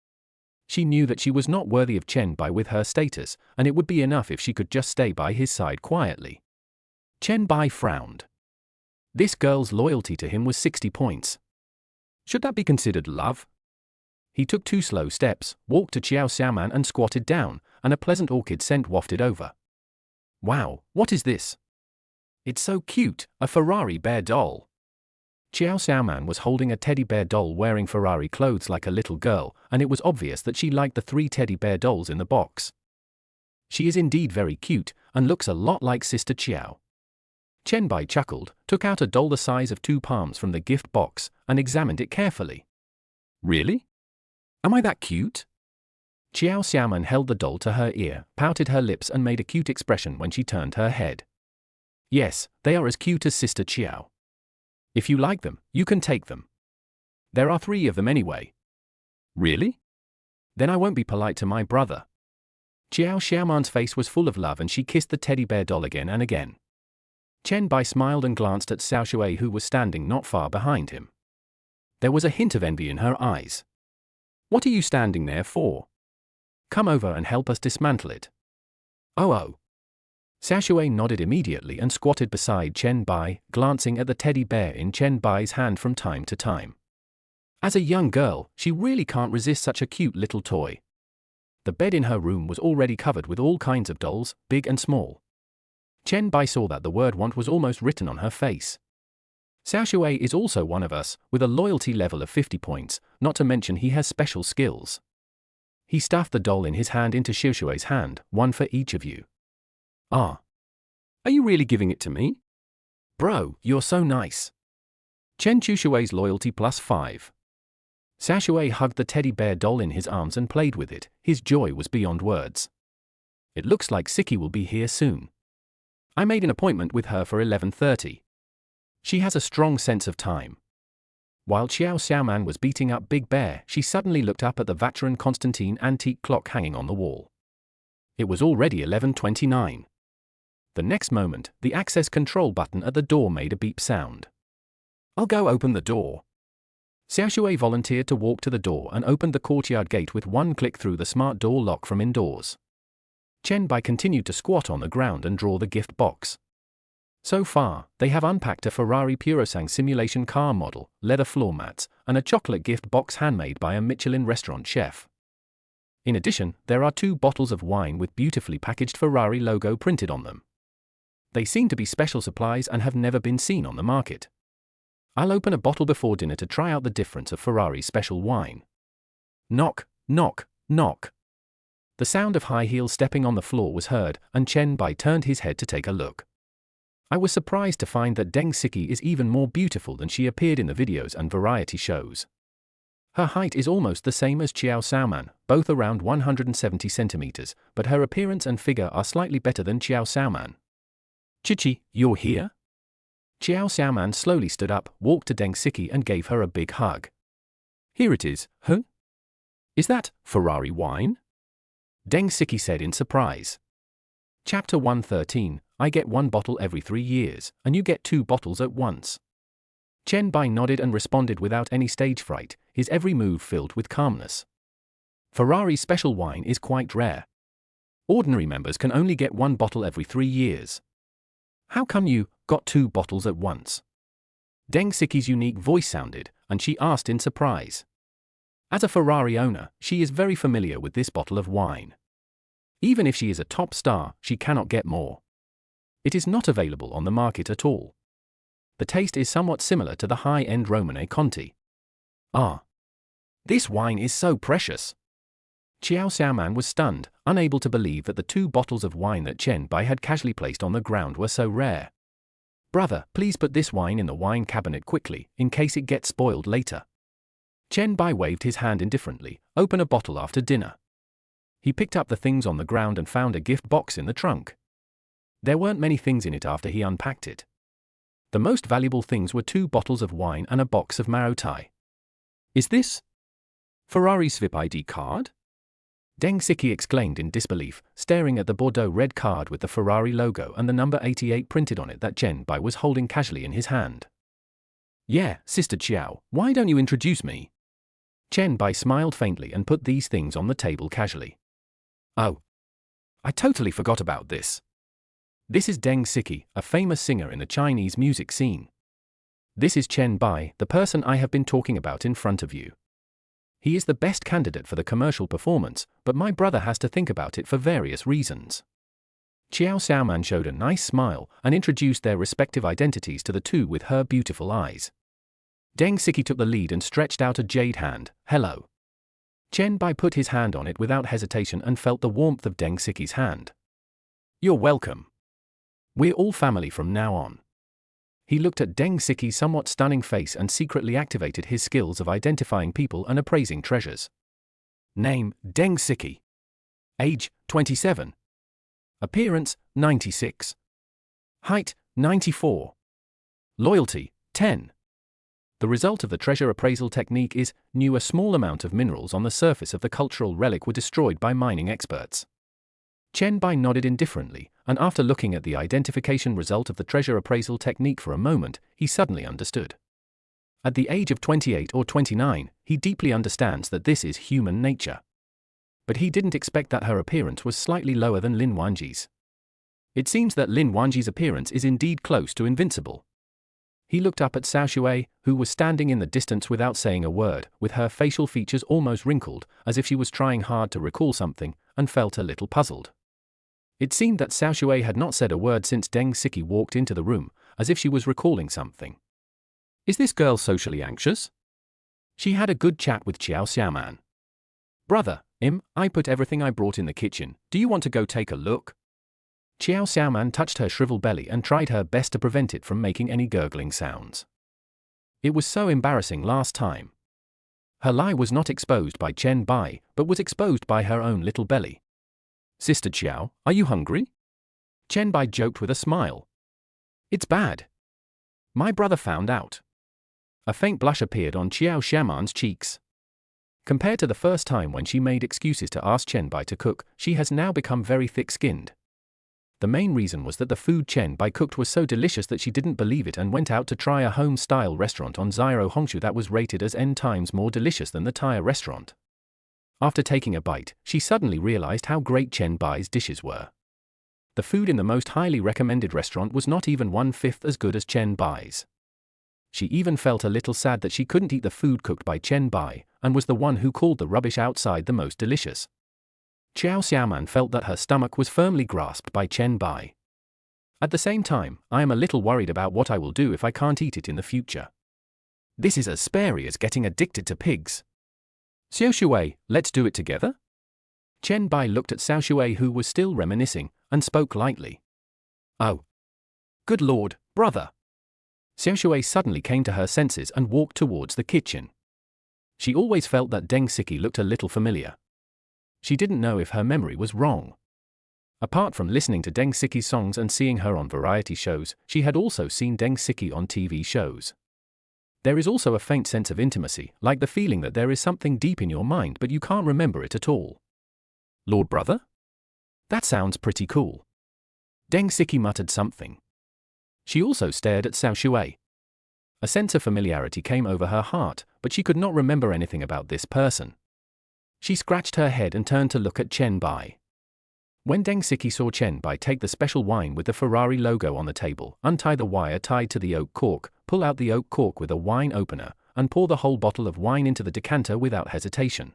She knew that she was not worthy of Chen Bai with her status, and it would be enough if she could just stay by his side quietly. Chen Bai frowned. This girl's loyalty to him was 60 points. Should that be considered love? He took 2 slow steps, walked to Qiao Xiaoman and squatted down, and a pleasant orchid scent wafted over. Wow, what is this? It's so cute, a Ferrari bear doll. Qiao Xiaoman was holding a teddy bear doll wearing Ferrari clothes like a little girl, and it was obvious that she liked the 3 teddy bear dolls in the box. She is indeed very cute, and looks a lot like Sister Qiao. Chen Bai chuckled, took out a doll the size of 2 palms from the gift box, and examined it carefully. Really? Am I that cute? Qiao Xiaoman held the doll to her ear, pouted her lips and made a cute expression when she turned her head. Yes, they are as cute as Sister Qiao. If you like them, you can take them. There are 3 of them anyway. Really? Then I won't be polite to my brother. Qiao Xiaoman's face was full of love and she kissed the teddy bear doll again and again. Chen Bai smiled and glanced at Xiaoshui who was standing not far behind him. There was a hint of envy in her eyes. What are you standing there for? Come over and help us dismantle it. Oh. Xiaoshui nodded immediately and squatted beside Chen Bai, glancing at the teddy bear in Chen Bai's hand from time to time. As a young girl, she really can't resist such a cute little toy. The bed in her room was already covered with all kinds of dolls, big and small. Chen Bai saw that the word want was almost written on her face. Xiao Shui is also one of us, with a loyalty level of 50 points, not to mention he has special skills. He stuffed the doll in his hand into Xiao Shui's hand, one for each of you. Ah. Are you really giving it to me? Bro, you're so nice. Chen Shui's loyalty +5. Xiao Shui hugged the teddy bear doll in his arms and played with it. His joy was beyond words. It looks like Siki will be here soon. I made an appointment with her for 11:30. She has a strong sense of time. While Xiao Xiaoman was beating up Big Bear, she suddenly looked up at the Vacheron Constantine antique clock hanging on the wall. It was already 11:29. The next moment, the access control button at the door made a beep sound. I'll go open the door. Xiao Shui volunteered to walk to the door and opened the courtyard gate with one click through the smart door lock from indoors. Chen Bai continued to squat on the ground and draw the gift box. So far, they have unpacked a Ferrari Purosang simulation car model, leather floor mats, and a chocolate gift box handmade by a Michelin restaurant chef. In addition, there are 2 bottles of wine with beautifully packaged Ferrari logo printed on them. They seem to be special supplies and have never been seen on the market. I'll open a bottle before dinner to try out the difference of Ferrari's special wine. Knock, knock, knock. The sound of high heels stepping on the floor was heard, and Chen Bai turned his head to take a look. I was surprised to find that Deng Siki is even more beautiful than she appeared in the videos and variety shows. Her height is almost the same as Xiao Xiaoman, both around 170 centimeters, but her appearance and figure are slightly better than Xiao Xiaoman. Chichi, you're here? Xiao Xiaoman slowly stood up, walked to Deng Siki and gave her a big hug. Here it is, huh? Is that Ferrari wine? Deng Siki said in surprise. Chapter 113, I get 1 bottle every 3 years, and you get 2 bottles at once. Chen Bai nodded and responded without any stage fright, his every move filled with calmness. Ferrari's special wine is quite rare. Ordinary members can only get 1 bottle every 3 years. How come you got 2 bottles at once? Deng Siki's unique voice sounded, and she asked in surprise. As a Ferrari owner, she is very familiar with this bottle of wine. Even if she is a top star, she cannot get more. It is not available on the market at all. The taste is somewhat similar to the high-end Romane Conti. Ah. This wine is so precious. Xiao Xiaoman was stunned, unable to believe that the 2 bottles of wine that Chen Bai had casually placed on the ground were so rare. Brother, please put this wine in the wine cabinet quickly, in case it gets spoiled later. Chen Bai waved his hand indifferently, open a bottle after dinner. He picked up the things on the ground and found a gift box in the trunk. There weren't many things in it after he unpacked it. The most valuable things were 2 bottles of wine and a box of Marotai. Is this Ferrari's VIP ID card? Deng Siki exclaimed in disbelief, staring at the Bordeaux red card with the Ferrari logo and the number 88 printed on it that Chen Bai was holding casually in his hand. Yeah, Sister Xiao, why don't you introduce me? Chen Bai smiled faintly and put these things on the table casually. Oh. I totally forgot about this. This is Deng Siki, a famous singer in the Chinese music scene. This is Chen Bai, the person I have been talking about in front of you. He is the best candidate for the commercial performance, but my brother has to think about it for various reasons. Xiao Xiaoman showed a nice smile and introduced their respective identities to the 2 with her beautiful eyes. Deng Siki took the lead and stretched out a jade hand. Hello. Chen Bai put his hand on it without hesitation and felt the warmth of Deng Siki's hand. You're welcome. We're all family from now on. He looked at Deng Siki's somewhat stunning face and secretly activated his skills of identifying people and appraising treasures. Name, Deng Siki. Age, 27. Appearance, 96. Height, 94. Loyalty, 10. The result of the treasure appraisal technique is, knew a small amount of minerals on the surface of the cultural relic were destroyed by mining experts. Chen Bai nodded indifferently, and after looking at the identification result of the treasure appraisal technique for a moment, he suddenly understood. At the age of 28 or 29, he deeply understands that this is human nature. But he didn't expect that her appearance was slightly lower than Lin Wanji's. It seems that Lin Wanji's appearance is indeed close to invincible. He looked up at Xiao Shui, who was standing in the distance without saying a word, with her facial features almost wrinkled, as if she was trying hard to recall something, and felt a little puzzled. It seemed that Xiao Shui had not said a word since Deng Siki walked into the room, as if she was recalling something. Is this girl socially anxious? She had a good chat with Qiao Xiaoman. Brother, I put everything I brought in the kitchen, do you want to go take a look? Qiao Xiaoman touched her shriveled belly and tried her best to prevent it from making any gurgling sounds. It was so embarrassing last time. Her lie was not exposed by Chen Bai, but was exposed by her own little belly. Sister Qiao, are you hungry? Chen Bai joked with a smile. It's bad. My brother found out. A faint blush appeared on Qiao Xiaoman's cheeks. Compared to the first time when she made excuses to ask Chen Bai to cook, she has now become very thick-skinned. The main reason was that the food Chen Bai cooked was so delicious that she didn't believe it and went out to try a home-style restaurant on Ziro Hongshu that was rated as N times more delicious than the Thai restaurant. After taking a bite, she suddenly realized how great Chen Bai's dishes were. The food in the most highly recommended restaurant was not even 1/5 as good as Chen Bai's. She even felt a little sad that she couldn't eat the food cooked by Chen Bai, and was the one who called the rubbish outside the most delicious. Qiao Xiaoman felt that her stomach was firmly grasped by Chen Bai. At the same time, I am a little worried about what I will do if I can't eat it in the future. This is as scary as getting addicted to pigs. Xiao Shui, let's do it together? Chen Bai looked at Xiao Shui, who was still reminiscing, and spoke lightly. Oh. Good lord, brother. Xiao Shui suddenly came to her senses and walked towards the kitchen. She always felt that Deng Siki looked a little familiar. She didn't know if her memory was wrong. Apart from listening to Deng Siki's songs and seeing her on variety shows, she had also seen Deng Siki on TV shows. There is also a faint sense of intimacy, like the feeling that there is something deep in your mind but you can't remember it at all. Lord brother? That sounds pretty cool. Deng Siki muttered something. She also stared at Xiao Shui. A sense of familiarity came over her heart, but she could not remember anything about this person. She scratched her head and turned to look at Chen Bai. When Deng Siki saw Chen Bai take the special wine with the Ferrari logo on the table, untie the wire tied to the oak cork, pull out the oak cork with a wine opener, and pour the whole bottle of wine into the decanter without hesitation,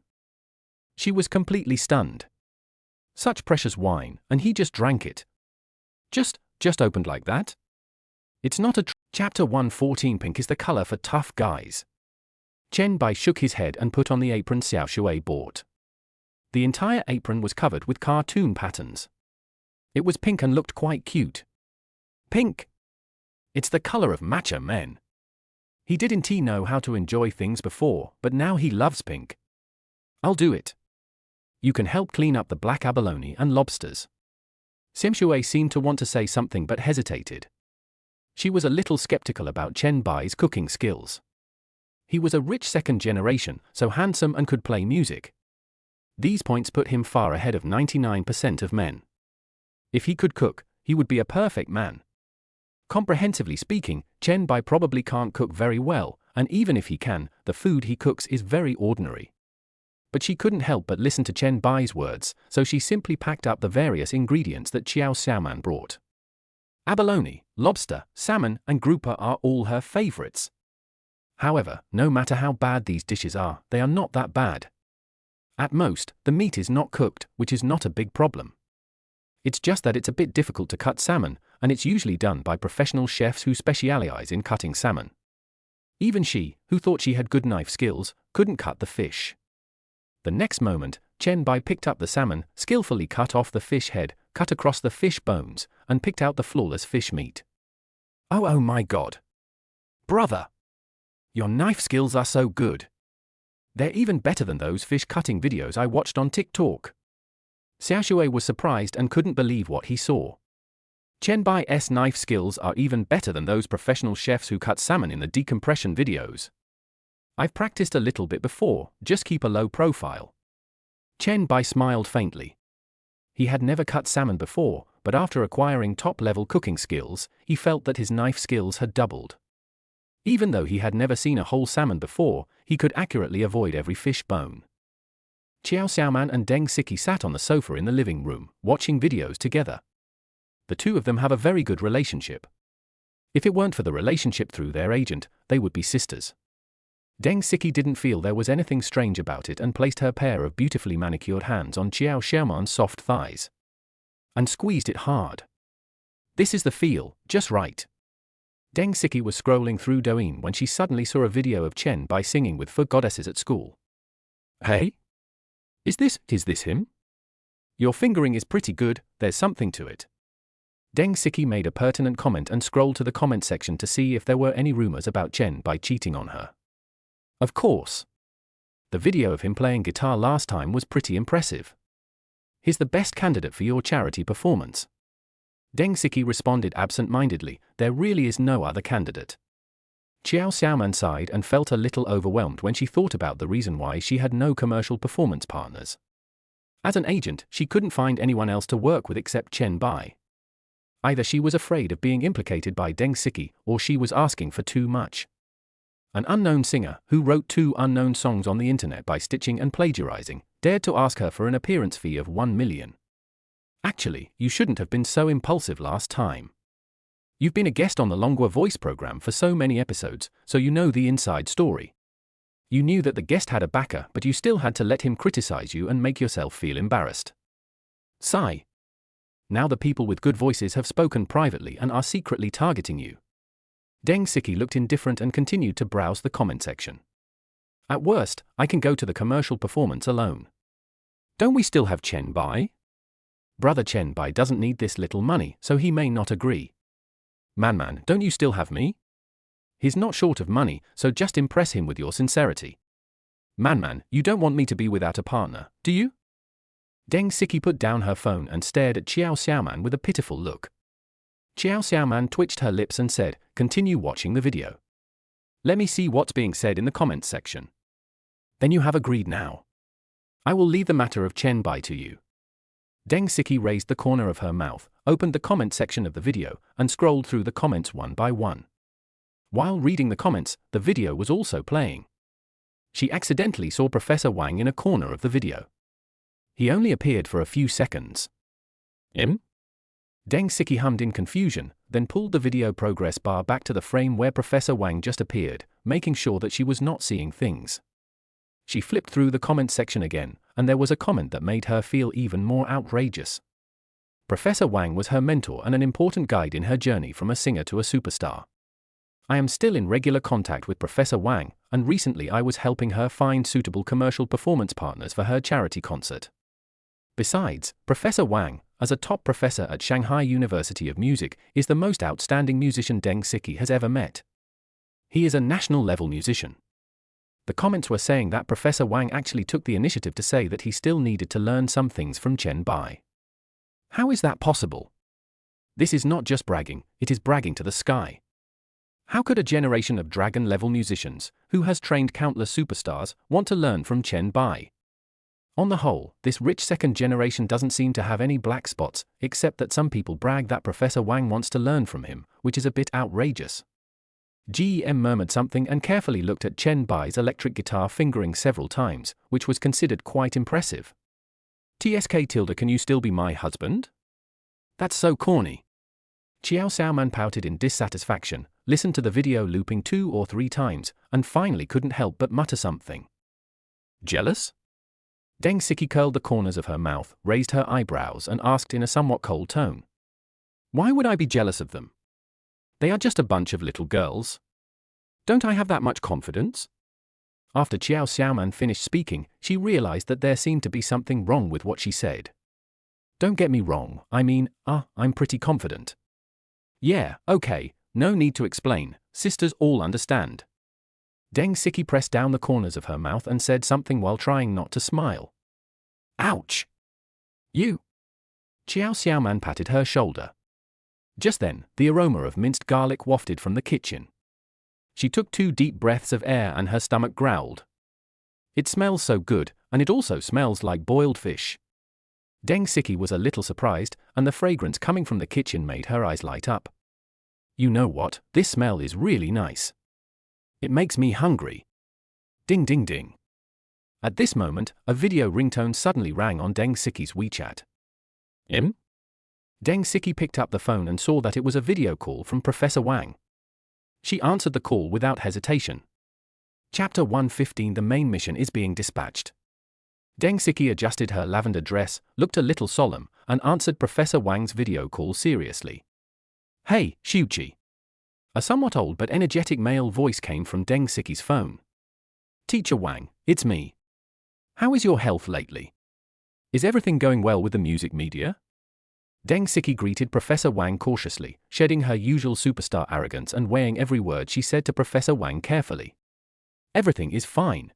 she was completely stunned. Such precious wine, and he just drank it. Just opened like that? It's not a Chapter 114. Pink is the color for tough guys. Chen Bai shook his head and put on the apron Xiao Shui bought. The entire apron was covered with cartoon patterns. It was pink and looked quite cute. Pink! It's the color of macho men. He didn't know how to enjoy things before, but now he loves pink. I'll do it. You can help clean up the black abalone and lobsters. Xiao Shui seemed to want to say something but hesitated. She was a little skeptical about Chen Bai's cooking skills. He was a rich second generation, so handsome and could play music. These points put him far ahead of 99% of men. If he could cook, he would be a perfect man. Comprehensively speaking, Chen Bai probably can't cook very well, and even if he can, the food he cooks is very ordinary. But she couldn't help but listen to Chen Bai's words, so she simply packed up the various ingredients that Qiao Xiaoman brought. Abalone, lobster, salmon, and grouper are all her favorites. However, no matter how bad these dishes are, they are not that bad. At most, the meat is not cooked, which is not a big problem. It's just that it's a bit difficult to cut salmon, and it's usually done by professional chefs who specialize in cutting salmon. Even she, who thought she had good knife skills, couldn't cut the fish. The next moment, Chen Bai picked up the salmon, skillfully cut off the fish head, cut across the fish bones, and picked out the flawless fish meat. Oh my god! Brother! Your knife skills are so good. They're even better than those fish cutting videos I watched on TikTok. Xiao Shui was surprised and couldn't believe what he saw. Chen Bai's knife skills are even better than those professional chefs who cut salmon in the decompression videos. I've practiced a little bit before, just keep a low profile. Chen Bai smiled faintly. He had never cut salmon before, but after acquiring top-level cooking skills, he felt that his knife skills had doubled. Even though he had never seen a whole salmon before, he could accurately avoid every fish bone. Qiao Xiaoman and Deng Siki sat on the sofa in the living room, watching videos together. The two of them have a very good relationship. If it weren't for the relationship through their agent, they would be sisters. Deng Siki didn't feel there was anything strange about it and placed her pair of beautifully manicured hands on Qiao Xiaoman's soft thighs. And squeezed it hard. This is the feel, just right. Deng Siki was scrolling through Douyin when she suddenly saw a video of Chen Bai singing with 4 goddesses at school. Hey? Is this him? Your fingering is pretty good, there's something to it. Deng Siki made a pertinent comment and scrolled to the comment section to see if there were any rumors about Chen Bai cheating on her. Of course. The video of him playing guitar last time was pretty impressive. He's the best candidate for your charity performance. Deng Siki responded absent-mindedly, there really is no other candidate. Qiao Xiaoman sighed and felt a little overwhelmed when she thought about the reason why she had no commercial performance partners. As an agent, she couldn't find anyone else to work with except Chen Bai. Either she was afraid of being implicated by Deng Siki, or she was asking for too much. An unknown singer, who wrote 2 unknown songs on the internet by stitching and plagiarizing, dared to ask her for an appearance fee of 1 million. Actually, you shouldn't have been so impulsive last time. You've been a guest on the Longua voice program for so many episodes, so you know the inside story. You knew that the guest had a backer, but you still had to let him criticize you and make yourself feel embarrassed. Sigh. Now the people with good voices have spoken privately and are secretly targeting you. Deng Siki looked indifferent and continued to browse the comment section. At worst, I can go to the commercial performance alone. Don't we still have Chen Bai? Brother Chen Bai doesn't need this little money, so he may not agree. Man, don't you still have me? He's not short of money, so just impress him with your sincerity. Man, you don't want me to be without a partner, do you? Deng Siki put down her phone and stared at Qiao Xiaoman with a pitiful look. Qiao Xiaoman twitched her lips and said, continue watching the video. Let me see what's being said in the comments section. Then you have agreed now. I will leave the matter of Chen Bai to you. Deng Siki raised the corner of her mouth, opened the comment section of the video, and scrolled through the comments one by one. While reading the comments, the video was also playing. She accidentally saw Professor Wang in a corner of the video. He only appeared for a few seconds. Deng Siki hummed in confusion, then pulled the video progress bar back to the frame where Professor Wang just appeared, making sure that she was not seeing things. She flipped through the comment section again, and there was a comment that made her feel even more outrageous. Professor Wang was her mentor and an important guide in her journey from a singer to a superstar. I am still in regular contact with Professor Wang, and recently I was helping her find suitable commercial performance partners for her charity concert. Besides, Professor Wang, as a top professor at Shanghai University of Music, is the most outstanding musician Deng Siki has ever met. He is a national-level musician. The comments were saying that Professor Wang actually took the initiative to say that he still needed to learn some things from Chen Bai. How is that possible? This is not just bragging, it is bragging to the sky. How could a generation of dragon-level musicians, who has trained countless superstars, want to learn from Chen Bai? On the whole, this rich second generation doesn't seem to have any black spots, except that some people brag that Professor Wang wants to learn from him, which is a bit outrageous. GEM murmured something and carefully looked at Chen Bai's electric guitar fingering several times, which was considered quite impressive. TSK can you still be my husband? That's so corny. Qiao Xiaoman pouted in dissatisfaction, listened to the video looping 2 or 3 times, and finally couldn't help but mutter something. Jealous? Deng Siki curled the corners of her mouth, raised her eyebrows and asked in a somewhat cold tone. Why would I be jealous of them? They are just a bunch of little girls. Don't I have that much confidence? After Qiao Xiaoman finished speaking, she realized that there seemed to be something wrong with what she said. Don't get me wrong, I mean, I'm pretty confident. Yeah, okay, no need to explain, sisters all understand. Deng Siki pressed down the corners of her mouth and said something while trying not to smile. Ouch! You! Qiao Xiaoman patted her shoulder. Just then, the aroma of minced garlic wafted from the kitchen. She took 2 deep breaths of air and her stomach growled. It smells so good, and it also smells like boiled fish. Deng Siki was a little surprised, and the fragrance coming from the kitchen made her eyes light up. You know what, this smell is really nice. It makes me hungry. Ding ding ding. At this moment, a video ringtone suddenly rang on Deng Siki's WeChat. Deng Siki picked up the phone and saw that it was a video call from Professor Wang. She answered the call without hesitation. Chapter 115. The main mission is being dispatched. Deng Siki adjusted her lavender dress, looked a little solemn, and answered Professor Wang's video call seriously. Hey, Xiuqi. A somewhat old but energetic male voice came from Deng Siki's phone. Teacher Wang, it's me. How is your health lately? Is everything going well with the music media? Deng Siki greeted Professor Wang cautiously, shedding her usual superstar arrogance and weighing every word she said to Professor Wang carefully. Everything is fine.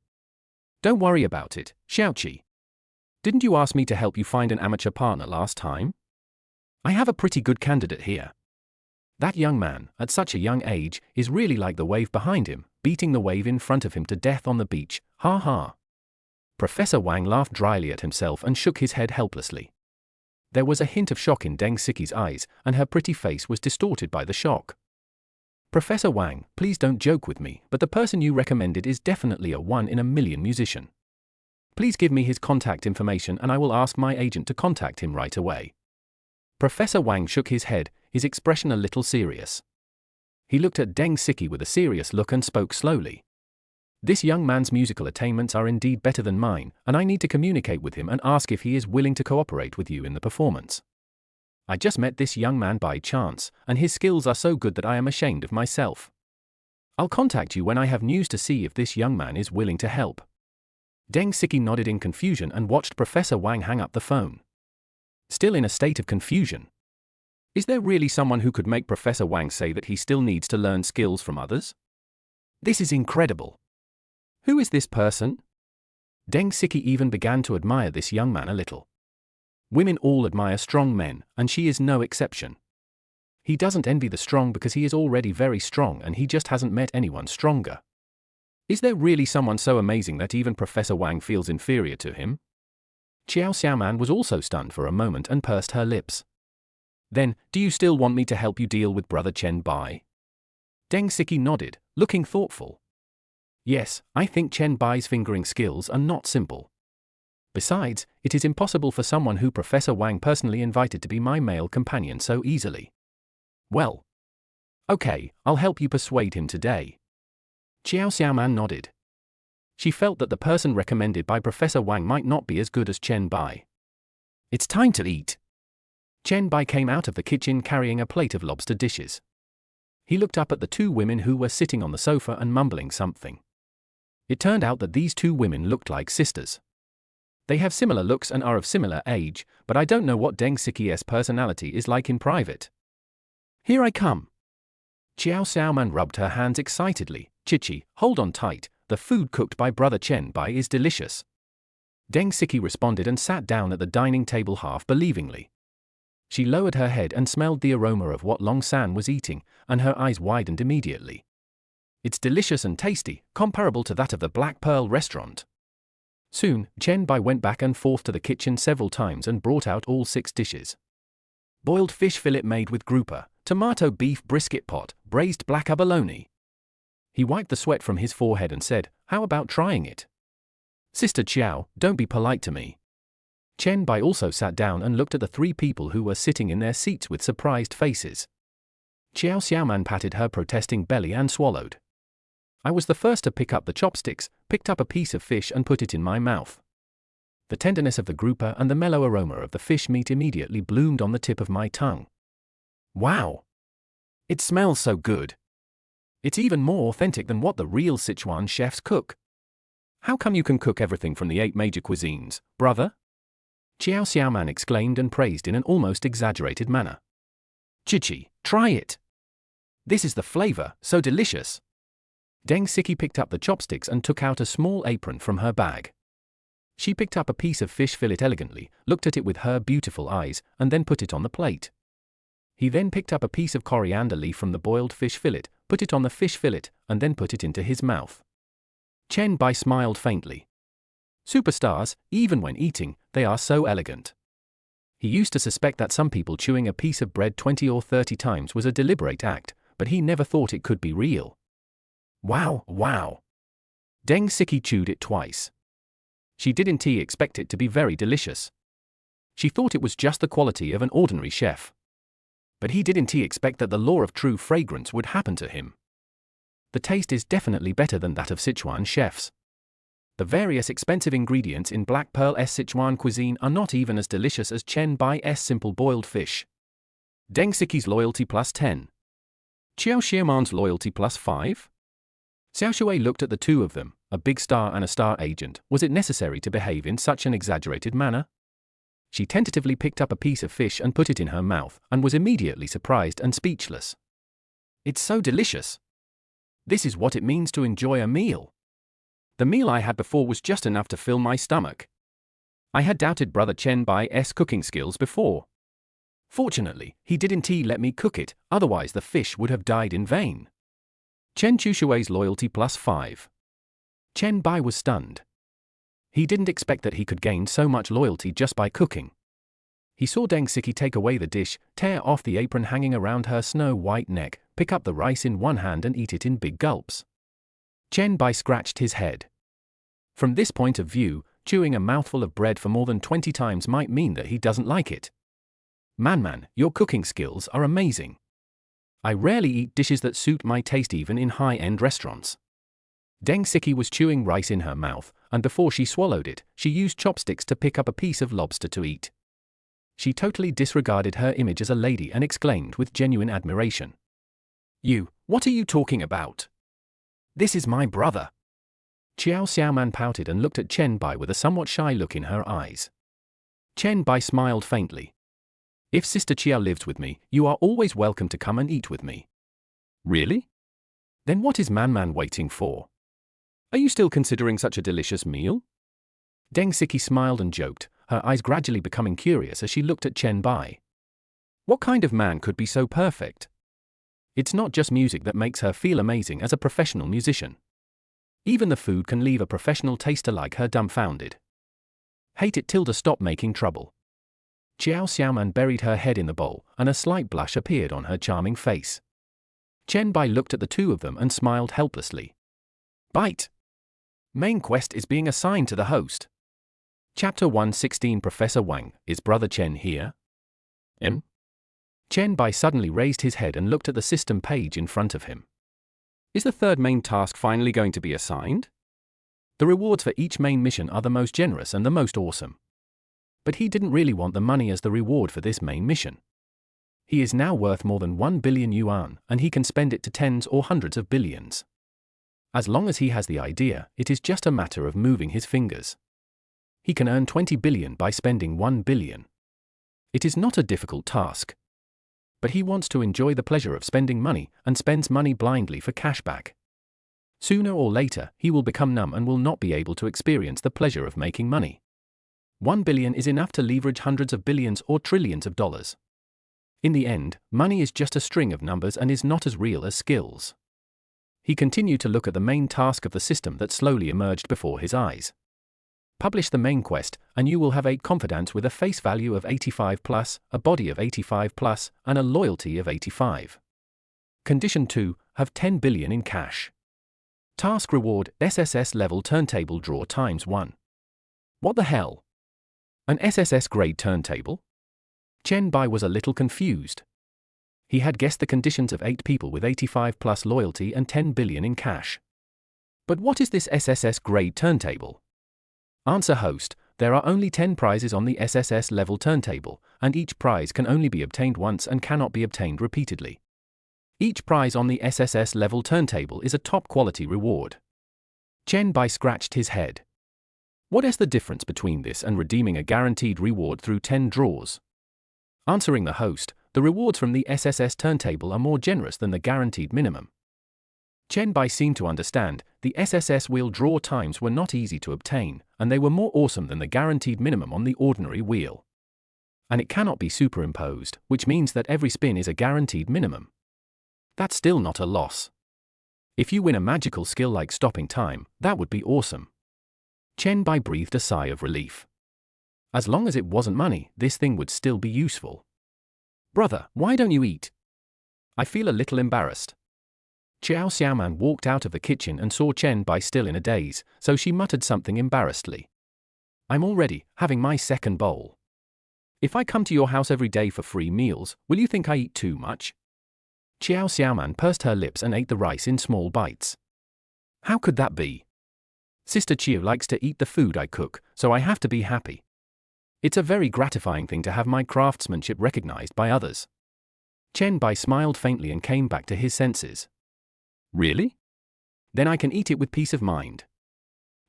Don't worry about it, Xiaoqi. Didn't you ask me to help you find an amateur partner last time? I have a pretty good candidate here. That young man, at such a young age, is really like the wave behind him, beating the wave in front of him to death on the beach, ha ha. Professor Wang laughed dryly at himself and shook his head helplessly. There was a hint of shock in Deng Siki's eyes, and her pretty face was distorted by the shock. Professor Wang, please don't joke with me, but the person you recommended is definitely a one-in-a-million musician. Please give me his contact information and I will ask my agent to contact him right away. Professor Wang shook his head, his expression a little serious. He looked at Deng Siki with a serious look and spoke slowly. This young man's musical attainments are indeed better than mine, and I need to communicate with him and ask if he is willing to cooperate with you in the performance. I just met this young man by chance, and his skills are so good that I am ashamed of myself. I'll contact you when I have news to see if this young man is willing to help. Deng Siki nodded in confusion and watched Professor Wang hang up the phone. Still in a state of confusion. Is there really someone who could make Professor Wang say that he still needs to learn skills from others? This is incredible. Who is this person? Deng Siki even began to admire this young man a little. Women all admire strong men, and she is no exception. He doesn't envy the strong because he is already very strong and he just hasn't met anyone stronger. Is there really someone so amazing that even Professor Wang feels inferior to him? Qiao Xiaoman was also stunned for a moment and pursed her lips. Then, do you still want me to help you deal with Brother Chen Bai? Deng Siki nodded, looking thoughtful. Yes, I think Chen Bai's fingering skills are not simple. Besides, it is impossible for someone who Professor Wang personally invited to be my male companion so easily. Well. Okay, I'll help you persuade him today. Qiao Xiaoman nodded. She felt that the person recommended by Professor Wang might not be as good as Chen Bai. It's time to eat. Chen Bai came out of the kitchen carrying a plate of lobster dishes. He looked up at the two women who were sitting on the sofa and mumbling something. It turned out that these two women looked like sisters. They have similar looks and are of similar age, but I don't know what Deng Siki's personality is like in private. Here I come. Qiao Xiaoman rubbed her hands excitedly. Chichi, hold on tight, the food cooked by Brother Chen Bai is delicious. Deng Siki responded and sat down at the dining table half believingly. She lowered her head and smelled the aroma of what Long San was eating, and her eyes widened immediately. It's delicious and tasty, comparable to that of the Black Pearl restaurant. Soon, Chen Bai went back and forth to the kitchen several times and brought out all 6 dishes. Boiled fish fillet made with grouper, tomato beef brisket pot, braised black abalone. He wiped the sweat from his forehead and said, how about trying it? Sister Qiao, don't be polite to me. Chen Bai also sat down and looked at the 3 people who were sitting in their seats with surprised faces. Qiao Xiaoman patted her protesting belly and swallowed. I was the first to pick up the chopsticks, picked up a piece of fish and put it in my mouth. The tenderness of the grouper and the mellow aroma of the fish meat immediately bloomed on the tip of my tongue. Wow! It smells so good. It's even more authentic than what the real Sichuan chefs cook. How come you can cook everything from the 8 major cuisines, brother? Qiao Xiaoman exclaimed and praised in an almost exaggerated manner. Chichi, try it. This is the flavor, so delicious. Deng Siki picked up the chopsticks and took out a small apron from her bag. She picked up a piece of fish fillet elegantly, looked at it with her beautiful eyes, and then put it on the plate. He then picked up a piece of coriander leaf from the boiled fish fillet, put it on the fish fillet, and then put it into his mouth. Chen Bai smiled faintly. Superstars, even when eating, they are so elegant. He used to suspect that some people chewing a piece of bread 20 or 30 times was a deliberate act, but he never thought it could be real. Wow, wow. Deng Siki chewed it twice. She didn't expect it to be very delicious. She thought it was just the quality of an ordinary chef. But he didn't expect that the law of true fragrance would happen to him. The taste is definitely better than that of Sichuan chefs. The various expensive ingredients in Black Pearl's Sichuan cuisine are not even as delicious as Chen Bai's simple boiled fish. Deng Siki's loyalty plus 10. Qiao Xiaoman's loyalty plus 5? Xiao Shui looked at the two of them, a big star and a star agent. Was it necessary to behave in such an exaggerated manner? She tentatively picked up a piece of fish and put it in her mouth, and was immediately surprised and speechless. It's so delicious. This is what it means to enjoy a meal. The meal I had before was just enough to fill my stomach. I had doubted Brother Chen Bai's cooking skills before. Fortunately, he did indeed let me cook it, otherwise the fish would have died in vain. Chen Chushui's loyalty plus 5. Chen Bai was stunned. He didn't expect that he could gain so much loyalty just by cooking. He saw Deng Siki take away the dish, tear off the apron hanging around her snow-white neck, pick up the rice in one hand and eat it in big gulps. Chen Bai scratched his head. From this point of view, chewing a mouthful of bread for more than 20 times might mean that he doesn't like it. Man, your cooking skills are amazing. I rarely eat dishes that suit my taste even in high-end restaurants. Deng Siki was chewing rice in her mouth, and before she swallowed it, she used chopsticks to pick up a piece of lobster to eat. She totally disregarded her image as a lady and exclaimed with genuine admiration. What are you talking about? This is my brother. Qiao Xiaoman pouted and looked at Chen Bai with a somewhat shy look in her eyes. Chen Bai smiled faintly. If Sister Qiao lives with me, you are always welcome to come and eat with me. Really? Then what is Man waiting for? Are you still considering such a delicious meal? Deng Siki smiled and joked, her eyes gradually becoming curious as she looked at Chen Bai. What kind of man could be so perfect? It's not just music that makes her feel amazing as a professional musician. Even the food can leave a professional taster like her dumbfounded. Hate it tilde stop making trouble. Qiao Xiaoman buried her head in the bowl, and a slight blush appeared on her charming face. Chen Bai looked at the two of them and smiled helplessly. Bite! Main quest is being assigned to the host. Chapter 116 Professor Wang, is Brother Chen here? Chen Bai suddenly raised his head and looked at the system page in front of him. Is the third main task finally going to be assigned? The rewards for each main mission are the most generous and the most awesome. But he didn't really want the money as the reward for this main mission. He is now worth more than 1 billion yuan, and he can spend it to tens or hundreds of billions. As long as he has the idea, it is just a matter of moving his fingers. He can earn 20 billion by spending 1 billion. It is not a difficult task. But he wants to enjoy the pleasure of spending money, and spends money blindly for cashback. Sooner or later, he will become numb and will not be able to experience the pleasure of making money. 1 billion is enough to leverage hundreds of billions or trillions of dollars. In the end, money is just a string of numbers and is not as real as skills. He continued to look at the main task of the system that slowly emerged before his eyes. Publish the main quest, and you will have 8 confidants with a face value of 85 plus, a body of 85 plus, and a loyalty of 85. Condition 2, have 10 billion in cash. Task reward, SSS level turntable draw times 1. What the hell? An SSS grade turntable? Chen Bai was a little confused. He had guessed the conditions of 8 people with 85 plus loyalty and 10 billion in cash. But what is this SSS grade turntable? Answer host, there are only 10 prizes on the SSS level turntable, and each prize can only be obtained once and cannot be obtained repeatedly. Each prize on the SSS level turntable is a top quality reward. Chen Bai scratched his head. What is the difference between this and redeeming a guaranteed reward through 10 draws? Answering the host, the rewards from the SSS turntable are more generous than the guaranteed minimum. Chen Bai seemed to understand, the SSS wheel draw times were not easy to obtain, and they were more awesome than the guaranteed minimum on the ordinary wheel. And it cannot be superimposed, which means that every spin is a guaranteed minimum. That's still not a loss. If you win a magical skill like stopping time, that would be awesome. Chen Bai breathed a sigh of relief. As long as it wasn't money, this thing would still be useful. Brother, why don't you eat? I feel a little embarrassed. Qiao Xiaoman walked out of the kitchen and saw Chen Bai still in a daze, so she muttered something embarrassedly. I'm already having my second bowl. If I come to your house every day for free meals, will you think I eat too much? Xiao Xiaoman pursed her lips and ate the rice in small bites. How could that be? Sister Chiu likes to eat the food I cook, so I have to be happy. It's a very gratifying thing to have my craftsmanship recognized by others. Chen Bai smiled faintly and came back to his senses. Really? Then I can eat it with peace of mind.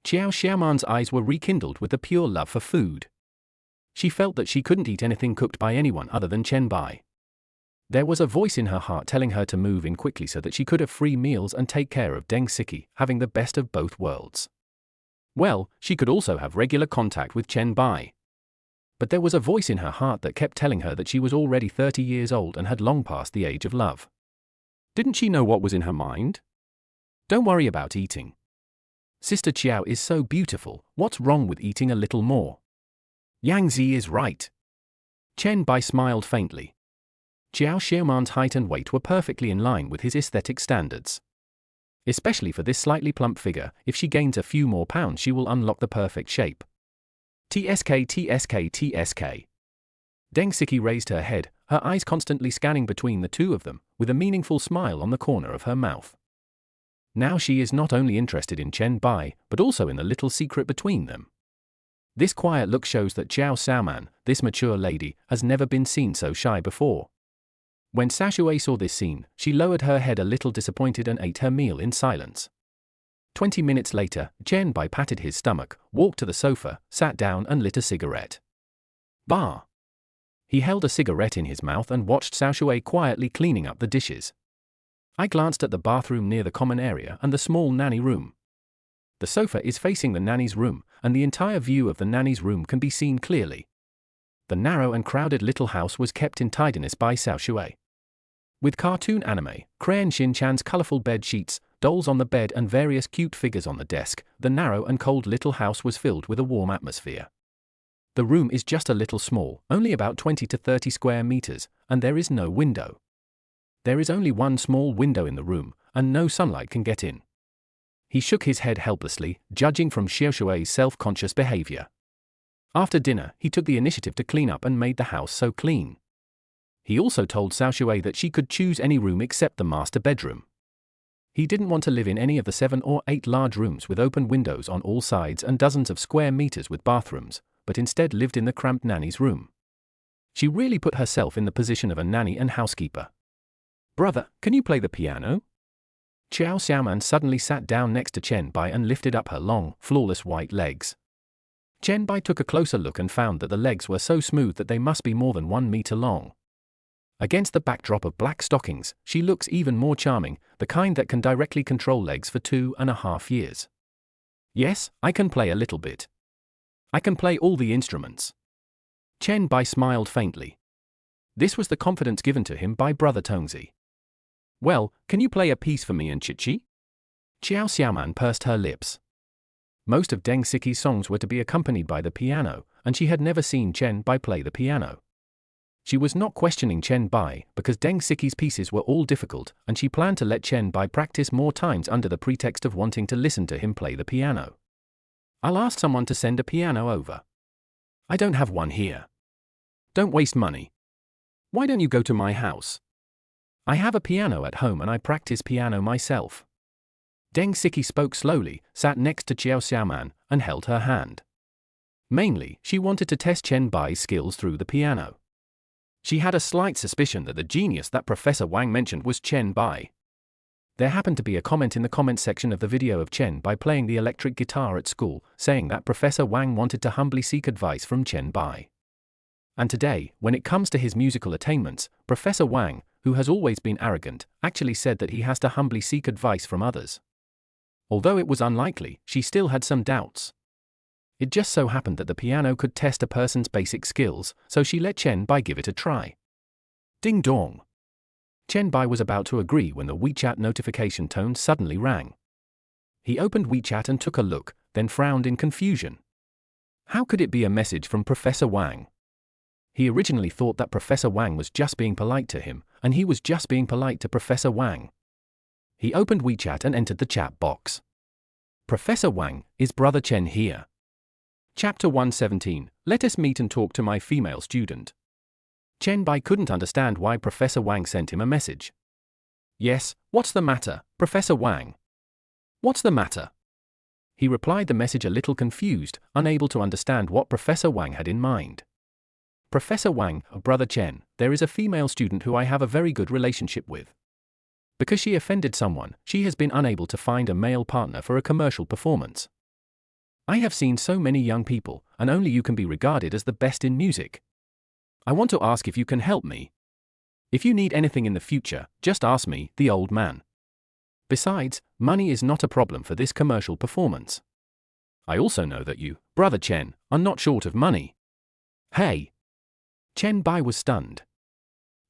Xiao Xiaoman's eyes were rekindled with the pure love for food. She felt that she couldn't eat anything cooked by anyone other than Chen Bai. There was a voice in her heart telling her to move in quickly so that she could have free meals and take care of Deng Siki, having the best of both worlds. Well, she could also have regular contact with Chen Bai. But there was a voice in her heart that kept telling her that she was already 30 years old and had long passed the age of love. Didn't she know what was in her mind? Don't worry about eating. Sister Chiao is so beautiful, what's wrong with eating a little more? Yang Zi is right. Chen Bai smiled faintly. Xiao Xiaoman's height and weight were perfectly in line with his aesthetic standards. Especially for this slightly plump figure, if she gains a few more pounds she will unlock the perfect shape. TSK TSK TSK. Deng Siki raised her head, her eyes constantly scanning between the two of them, with a meaningful smile on the corner of her mouth. Now she is not only interested in Chen Bai, but also in the little secret between them. This quiet look shows that Xiao Xiaoman, this mature lady, has never been seen so shy before. When Sashui saw this scene, she lowered her head a little disappointed and ate her meal in silence. 20 minutes later, Chen Bai patted his stomach, walked to the sofa, sat down and lit a cigarette. Bah! He held a cigarette in his mouth and watched Sashui quietly cleaning up the dishes. I glanced at the bathroom near the common area and the small nanny room. The sofa is facing the nanny's room, and the entire view of the nanny's room can be seen clearly. The narrow and crowded little house was kept in tidiness by Sashui. With cartoon anime, Crayon Shin-chan's colorful bed sheets, dolls on the bed and various cute figures on the desk, the narrow and cold little house was filled with a warm atmosphere. The room is just a little small, only about 20 to 30 square meters, and there is no window. There is only one small window in the room, and no sunlight can get in. He shook his head helplessly, judging from Xiaoshui's self-conscious behavior. After dinner, he took the initiative to clean up and made the house so clean. He also told Xiaoshui that she could choose any room except the master bedroom. He didn't want to live in any of the 7 or 8 large rooms with open windows on all sides and dozens of square meters with bathrooms, but instead lived in the cramped nanny's room. She really put herself in the position of a nanny and housekeeper. Brother, can you play the piano? Xiao Xiaoman suddenly sat down next to Chen Bai and lifted up her long, flawless white legs. Chen Bai took a closer look and found that the legs were so smooth that they must be more than 1 meter long. Against the backdrop of black stockings, she looks even more charming, the kind that can directly control legs for 2.5 years. Yes, I can play a little bit. I can play all the instruments. Chen Bai smiled faintly. This was the confidence given to him by Brother Tongzi. Well, can you play a piece for me and Chichi? Xiao Xiaoman pursed her lips. Most of Deng Siki's songs were to be accompanied by the piano, and she had never seen Chen Bai play the piano. She was not questioning Chen Bai because Deng Siki's pieces were all difficult, and she planned to let Chen Bai practice more times under the pretext of wanting to listen to him play the piano. I'll ask someone to send a piano over. I don't have one here. Don't waste money. Why don't you go to my house? I have a piano at home and I practice piano myself. Deng Siki spoke slowly, sat next to Xiao Xiaoman, and held her hand. Mainly, she wanted to test Chen Bai's skills through the piano. She had a slight suspicion that the genius that Professor Wang mentioned was Chen Bai. There happened to be a comment in the comment section of the video of Chen Bai playing the electric guitar at school, saying that Professor Wang wanted to humbly seek advice from Chen Bai. And today, when it comes to his musical attainments, Professor Wang, who has always been arrogant, actually said that he has to humbly seek advice from others. Although it was unlikely, she still had some doubts. It just so happened that the piano could test a person's basic skills, so she let Chen Bai give it a try. Ding dong. Chen Bai was about to agree when the WeChat notification tone suddenly rang. He opened WeChat and took a look, then frowned in confusion. How could it be a message from Professor Wang? He originally thought that Professor Wang was just being polite to him, and he was just being polite to Professor Wang. He opened WeChat and entered the chat box. Professor Wang, is Brother Chen here? Chapter 117, Let us meet and talk to my female student. Chen Bai couldn't understand why Professor Wang sent him a message. Yes, what's the matter, Professor Wang? What's the matter? He replied the message a little confused, unable to understand what Professor Wang had in mind. Professor Wang, Brother Chen, there is a female student who I have a very good relationship with. Because she offended someone, she has been unable to find a male partner for a commercial performance. I have seen so many young people, and only you can be regarded as the best in music. I want to ask if you can help me. If you need anything in the future, just ask me, the old man. Besides, money is not a problem for this commercial performance. I also know that you, Brother Chen, are not short of money. Hey! Chen Bai was stunned.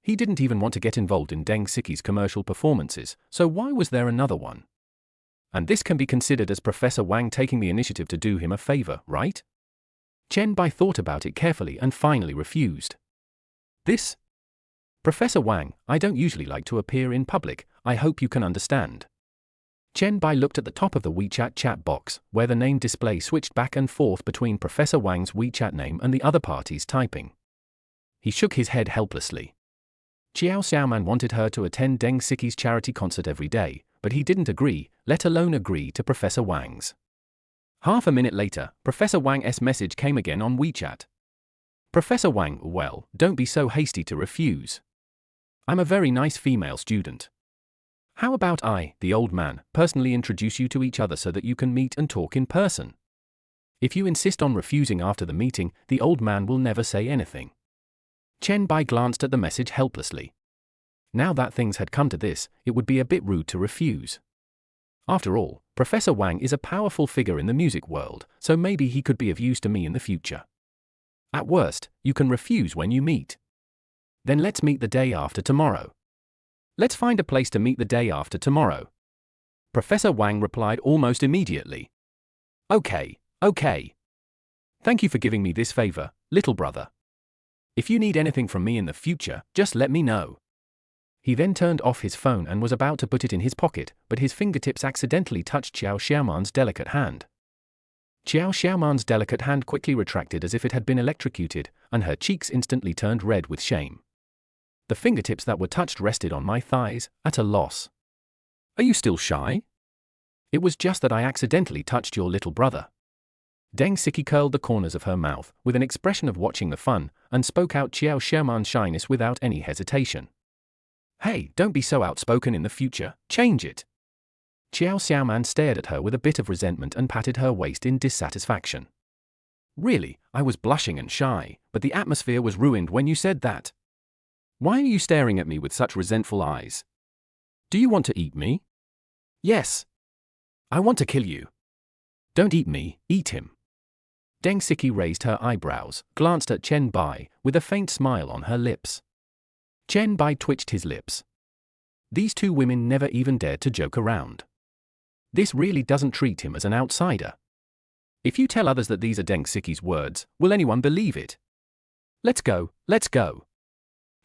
He didn't even want to get involved in Deng Siki's commercial performances, so why was there another one? And this can be considered as Professor Wang taking the initiative to do him a favor, right? Chen Bai thought about it carefully and finally refused. This? Professor Wang, I don't usually like to appear in public, I hope you can understand. Chen Bai looked at the top of the WeChat chat box, where the name display switched back and forth between Professor Wang's WeChat name and the other party's typing. He shook his head helplessly. Xiao Xiaoman wanted her to attend Deng Siki's charity concert every day, but he didn't agree, let alone agree to Professor Wang's. Half a minute later, Professor Wang's message came again on WeChat. Professor Wang, well, don't be so hasty to refuse. I'm a very nice female student. How about I, the old man, personally introduce you to each other so that you can meet and talk in person? If you insist on refusing after the meeting, the old man will never say anything. Chen Bai glanced at the message helplessly. Now that things had come to this, it would be a bit rude to refuse. After all, Professor Wang is a powerful figure in the music world, so maybe he could be of use to me in the future. At worst, you can refuse when you meet. Then let's meet the day after tomorrow. Let's find a place to meet the day after tomorrow. Professor Wang replied almost immediately. Okay. Thank you for giving me this favor, little brother. If you need anything from me in the future, just let me know. He then turned off his phone and was about to put it in his pocket, but his fingertips accidentally touched Xiao Xiaoman's delicate hand. Xiao Xiaoman's delicate hand quickly retracted as if it had been electrocuted, and her cheeks instantly turned red with shame. The fingertips that were touched rested on my thighs, at a loss. Are you still shy? It was just that I accidentally touched your little brother. Deng Siki curled the corners of her mouth, with an expression of watching the fun, and spoke out Xiao Xiaoman's shyness without any hesitation. Hey, don't be so outspoken in the future, change it. Xiao Xiaoman stared at her with a bit of resentment and patted her waist in dissatisfaction. Really, I was blushing and shy, but the atmosphere was ruined when you said that. Why are you staring at me with such resentful eyes? Do you want to eat me? Yes. I want to kill you. Don't eat me, eat him. Deng Siki raised her eyebrows, glanced at Chen Bai, with a faint smile on her lips. Chen Bai twitched his lips. These two women never even dared to joke around. This really doesn't treat him as an outsider. If you tell others that these are Deng Siki's words, will anyone believe it? Let's go, let's go.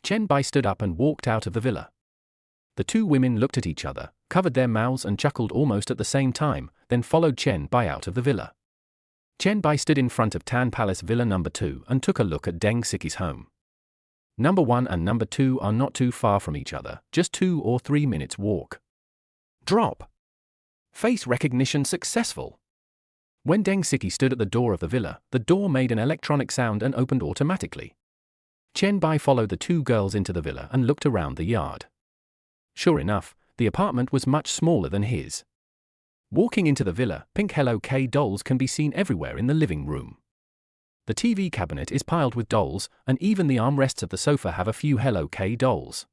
Chen Bai stood up and walked out of the villa. The two women looked at each other, covered their mouths and chuckled almost at the same time, then followed Chen Bai out of the villa. Chen Bai stood in front of Tan Palace Villa No. 2 and took a look at Deng Siki's home. No. 1 and No. 2 are not too far from each other, just 2 or 3 minutes walk. Drop. Face recognition successful. When Deng Siki stood at the door of the villa, the door made an electronic sound and opened automatically. Chen Bai followed the two girls into the villa and looked around the yard. Sure enough, the apartment was much smaller than his. Walking into the villa, pink Hello K dolls can be seen everywhere in the living room. The TV cabinet is piled with dolls, and even the armrests of the sofa have a few Hello K dolls.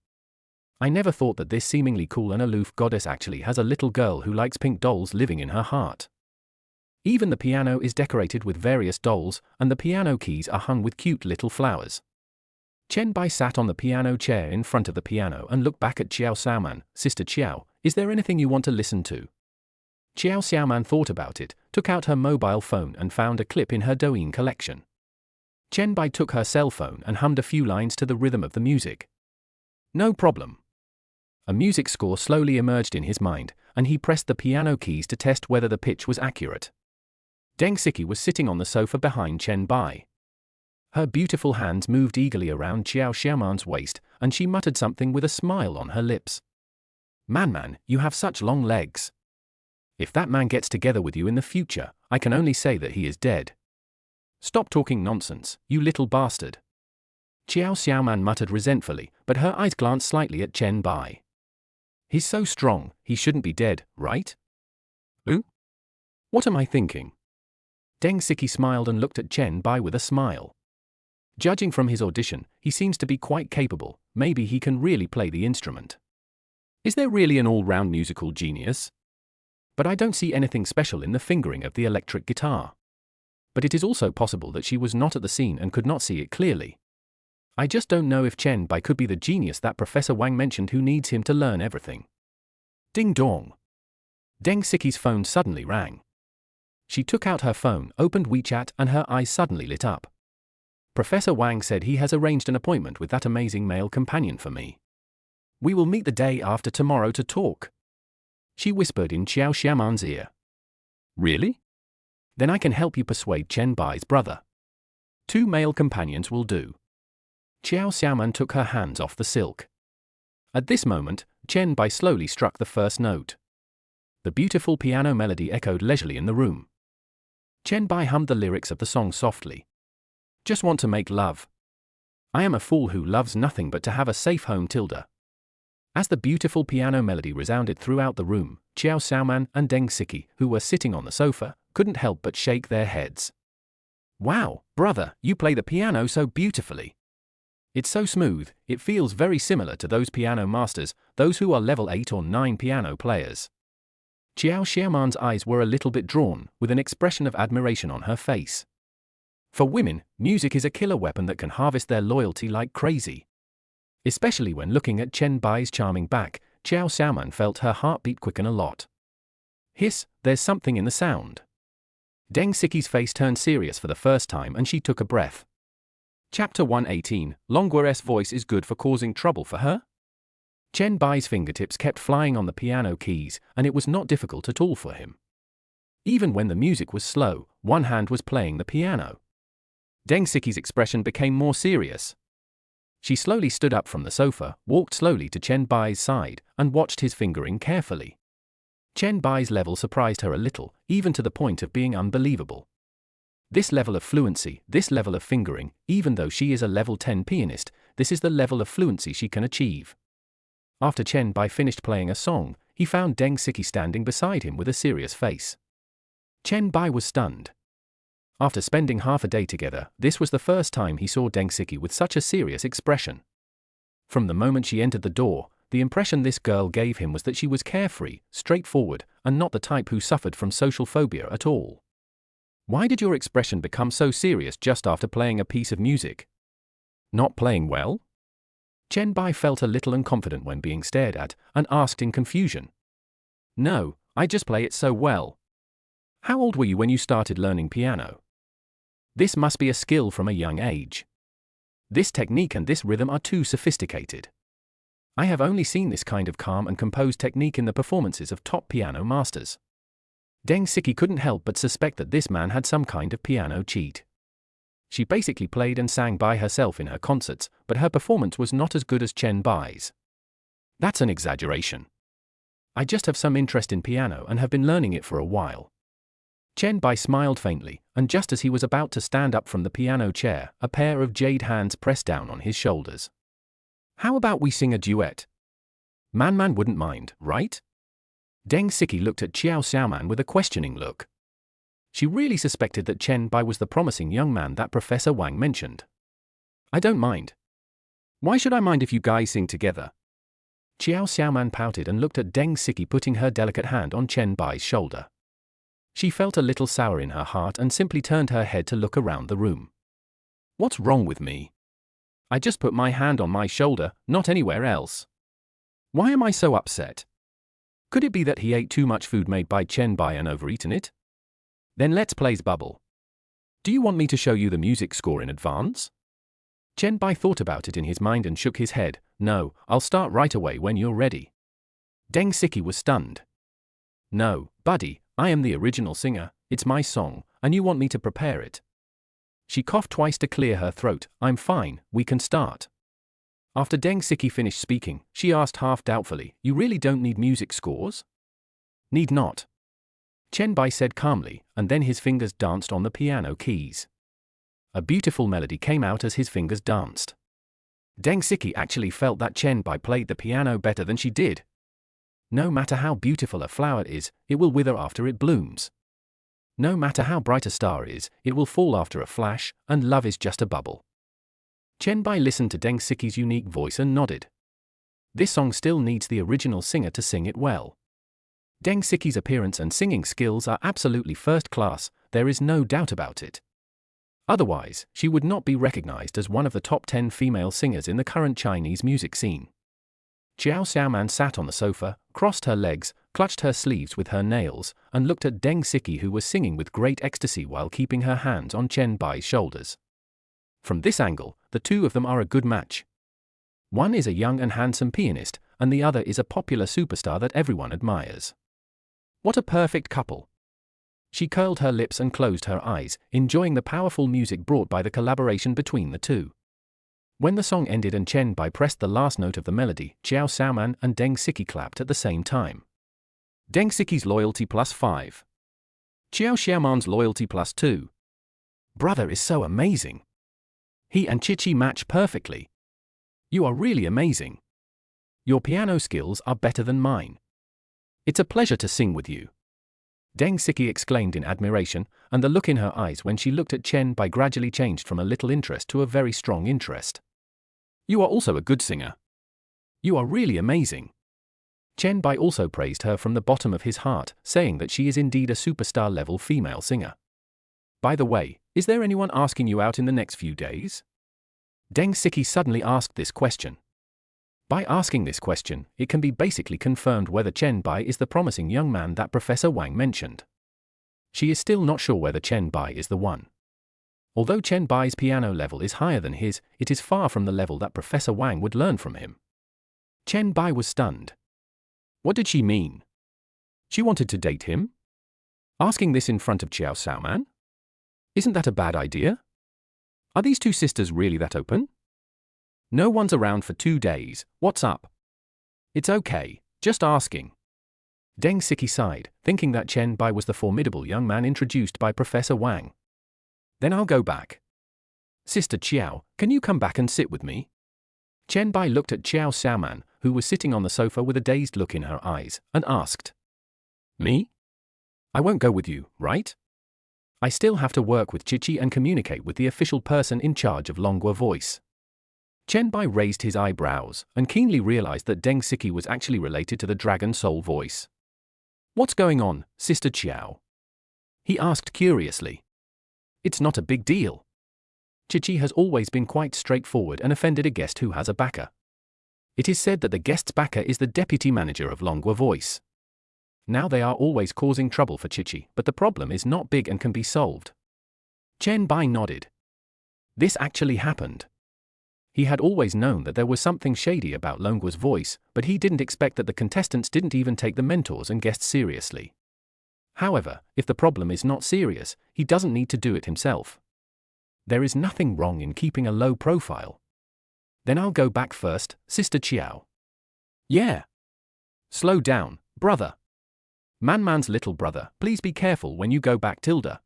I never thought that this seemingly cool and aloof goddess actually has a little girl who likes pink dolls living in her heart. Even the piano is decorated with various dolls, and the piano keys are hung with cute little flowers. Chen Bai sat on the piano chair in front of the piano and looked back at Xiao Xiaoman. Sister Xiao, is there anything you want to listen to? Xiao Xiaoman thought about it, took out her mobile phone and found a clip in her Douyin collection. Chen Bai took her cell phone and hummed a few lines to the rhythm of the music. No problem. A music score slowly emerged in his mind, and he pressed the piano keys to test whether the pitch was accurate. Deng Siki was sitting on the sofa behind Chen Bai. Her beautiful hands moved eagerly around Xiao Xiaoman's waist, and she muttered something with a smile on her lips. Man, you have such long legs. If that man gets together with you in the future, I can only say that he is dead. Stop talking nonsense, you little bastard. Qiao Xiaoman muttered resentfully, but her eyes glanced slightly at Chen Bai. He's so strong, he shouldn't be dead, right? Ooh? What am I thinking? Deng Siki smiled and looked at Chen Bai with a smile. Judging from his audition, he seems to be quite capable. Maybe he can really play the instrument. Is there really an all-round musical genius? But I don't see anything special in the fingering of the electric guitar. But it is also possible that she was not at the scene and could not see it clearly. I just don't know if Chen Bai could be the genius that Professor Wang mentioned who needs him to learn everything. Ding dong. Deng Siki's phone suddenly rang. She took out her phone, opened WeChat, and her eyes suddenly lit up. Professor Wang said he has arranged an appointment with that amazing male companion for me. We will meet the day after tomorrow to talk. She whispered in Qiao Xiaoman's ear. Really? Then I can help you persuade Chen Bai's brother. 2 male companions will do. Qiao Xiaoman took her hands off the silk. At this moment, Chen Bai slowly struck the first note. The beautiful piano melody echoed leisurely in the room. Chen Bai hummed the lyrics of the song softly. Just want to make love. I am a fool who loves nothing but to have a safe home tilde. As the beautiful piano melody resounded throughout the room, Qiao Xiaoman and Deng Siki, who were sitting on the sofa, couldn't help but shake their heads. Wow, brother, you play the piano so beautifully. It's so smooth, it feels very similar to those piano masters, those who are level 8 or 9 piano players. Qiao Xiaoman's eyes were a little bit drawn, with an expression of admiration on her face. For women, music is a killer weapon that can harvest their loyalty like crazy. Especially when looking at Chen Bai's charming back, Qiao Xiaoman felt her heartbeat quicken a lot. Hiss, there's something in the sound. Deng Siki's face turned serious for the first time and she took a breath. Chapter 118, Longueur's voice is good for causing trouble for her? Chen Bai's fingertips kept flying on the piano keys, and it was not difficult at all for him. Even when the music was slow, one hand was playing the piano. Deng Siki's expression became more serious. She slowly stood up from the sofa, walked slowly to Chen Bai's side, and watched his fingering carefully. Chen Bai's level surprised her a little, even to the point of being unbelievable. This level of fluency, this level of fingering, even though she is a level 10 pianist, this is the level of fluency she can achieve. After Chen Bai finished playing a song, he found Deng Siki standing beside him with a serious face. Chen Bai was stunned. After spending half a day together, this was the first time he saw Deng Siki with such a serious expression. From the moment she entered the door, the impression this girl gave him was that she was carefree, straightforward, and not the type who suffered from social phobia at all. Why did your expression become so serious just after playing a piece of music? Not playing well? Chen Bai felt a little unconfident when being stared at, and asked in confusion. No, I just play it so well. How old were you when you started learning piano? This must be a skill from a young age. This technique and this rhythm are too sophisticated. I have only seen this kind of calm and composed technique in the performances of top piano masters. Deng Siki couldn't help but suspect that this man had some kind of piano cheat. She basically played and sang by herself in her concerts, but her performance was not as good as Chen Bai's. That's an exaggeration. I just have some interest in piano and have been learning it for a while. Chen Bai smiled faintly, and just as he was about to stand up from the piano chair, a pair of jade hands pressed down on his shoulders. How about we sing a duet? Man wouldn't mind, right? Deng Siki looked at Qiao Xiaoman with a questioning look. She really suspected that Chen Bai was the promising young man that Professor Wang mentioned. I don't mind. Why should I mind if you guys sing together? Qiao Xiaoman pouted and looked at Deng Siki putting her delicate hand on Chen Bai's shoulder. She felt a little sour in her heart and simply turned her head to look around the room. What's wrong with me? I just put my hand on my shoulder, not anywhere else. Why am I so upset? Could it be that he ate too much food made by Chen Bai and overeaten it? Then let's play bubble. Do you want me to show you the music score in advance? Chen Bai thought about it in his mind and shook his head. No, I'll start right away when you're ready. Deng Siki was stunned. No, buddy, I am the original singer, it's my song, and you want me to prepare it. She coughed twice to clear her throat. I'm fine, we can start. After Deng Siki finished speaking, she asked half doubtfully, "You really don't need music scores?" "Need not," Chen Bai said calmly, and then his fingers danced on the piano keys. A beautiful melody came out as his fingers danced. Deng Siki actually felt that Chen Bai played the piano better than she did. No matter how beautiful a flower is, it will wither after it blooms. No matter how bright a star is, it will fall after a flash, and love is just a bubble. Chen Bai listened to Deng Siki's unique voice and nodded. This song still needs the original singer to sing it well. Deng Siki's appearance and singing skills are absolutely first class, there is no doubt about it. Otherwise, she would not be recognized as one of the top 10 female singers in the current Chinese music scene. Xiao Xiaoman sat on the sofa, crossed her legs, clutched her sleeves with her nails, and looked at Deng Siki, who was singing with great ecstasy while keeping her hands on Chen Bai's shoulders. From this angle, the two of them are a good match. One is a young and handsome pianist, and the other is a popular superstar that everyone admires. What a perfect couple! She curled her lips and closed her eyes, enjoying the powerful music brought by the collaboration between the two. When the song ended and Chen Bai pressed the last note of the melody, Xiao Xiaoman and Deng Siki clapped at the same time. Deng Siki's loyalty +5. Xiao Xiaoman's loyalty +2. Brother is so amazing. He and Chichi match perfectly. You are really amazing. Your piano skills are better than mine. It's a pleasure to sing with you. Deng Siki exclaimed in admiration, and the look in her eyes when she looked at Chen Bai gradually changed from a little interest to a very strong interest. You are also a good singer. You are really amazing. Chen Bai also praised her from the bottom of his heart, saying that she is indeed a superstar-level female singer. By the way, is there anyone asking you out in the next few days? Deng Siki suddenly asked this question. By asking this question, it can be basically confirmed whether Chen Bai is the promising young man that Professor Wang mentioned. She is still not sure whether Chen Bai is the one. Although Chen Bai's piano level is higher than his, it is far from the level that Professor Wang would learn from him. Chen Bai was stunned. What did she mean? She wanted to date him? Asking this in front of Xiao Xiaoman? Isn't that a bad idea? Are these two sisters really that open? No one's around for 2 days, what's up? It's okay, just asking. Deng Siki sighed, thinking that Chen Bai was the formidable young man introduced by Professor Wang. Then I'll go back. Sister Qiao, can you come back and sit with me? Chen Bai looked at Xiao Xiaoman, who was sitting on the sofa with a dazed look in her eyes, and asked. Me? I won't go with you, right? I still have to work with Chichi and communicate with the official person in charge of Longua Voice. Chen Bai raised his eyebrows, and keenly realized that Deng Siki was actually related to the Dragon Soul Voice. What's going on, Sister Qiao? He asked curiously. It's not a big deal. Chichi has always been quite straightforward and offended a guest who has a backer. It is said that the guest's backer is the deputy manager of Longua Voice. Now they are always causing trouble for Chichi, but the problem is not big and can be solved. Chen Bai nodded. This actually happened. He had always known that there was something shady about Longua's voice, but he didn't expect that the contestants didn't even take the mentors and guests seriously. However, if the problem is not serious, he doesn't need to do it himself. There is nothing wrong in keeping a low profile. Then I'll go back first, Sister Qiao. Yeah. Slow down, brother. Man's little brother, please be careful when you go back, Tilda.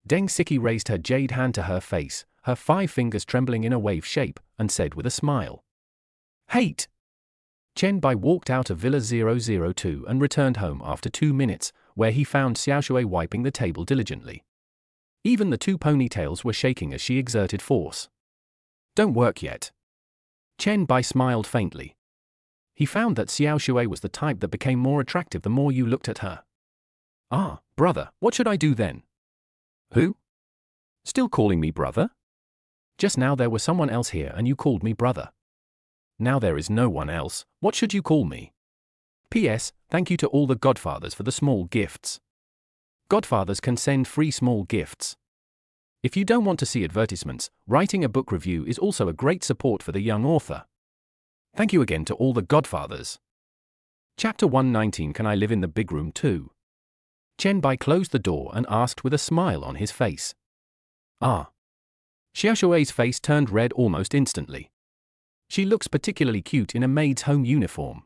Deng Siki raised her jade hand to her face, her 5 fingers trembling in a wave shape, and said with a smile. Hate! Chen Bai walked out of Villa 002 and returned home after 2 minutes, where he found Xiaoshui wiping the table diligently. Even the 2 ponytails were shaking as she exerted force. Don't work yet. Chen Bai smiled faintly. He found that Xiaoshui was the type that became more attractive the more you looked at her. Ah, brother, what should I do then? Who? Still calling me brother? Just now there was someone else here and you called me brother. Now there is no one else, what should you call me? P.S. Thank you to all the godfathers for the small gifts. Godfathers can send free small gifts. If you don't want to see advertisements, writing a book review is also a great support for the young author. Thank you again to all the godfathers. Chapter 119. Can I live in the big room too? Chen Bai closed the door and asked with a smile on his face. Ah. Xiaoshui's face turned red almost instantly. She looks particularly cute in a maid's home uniform.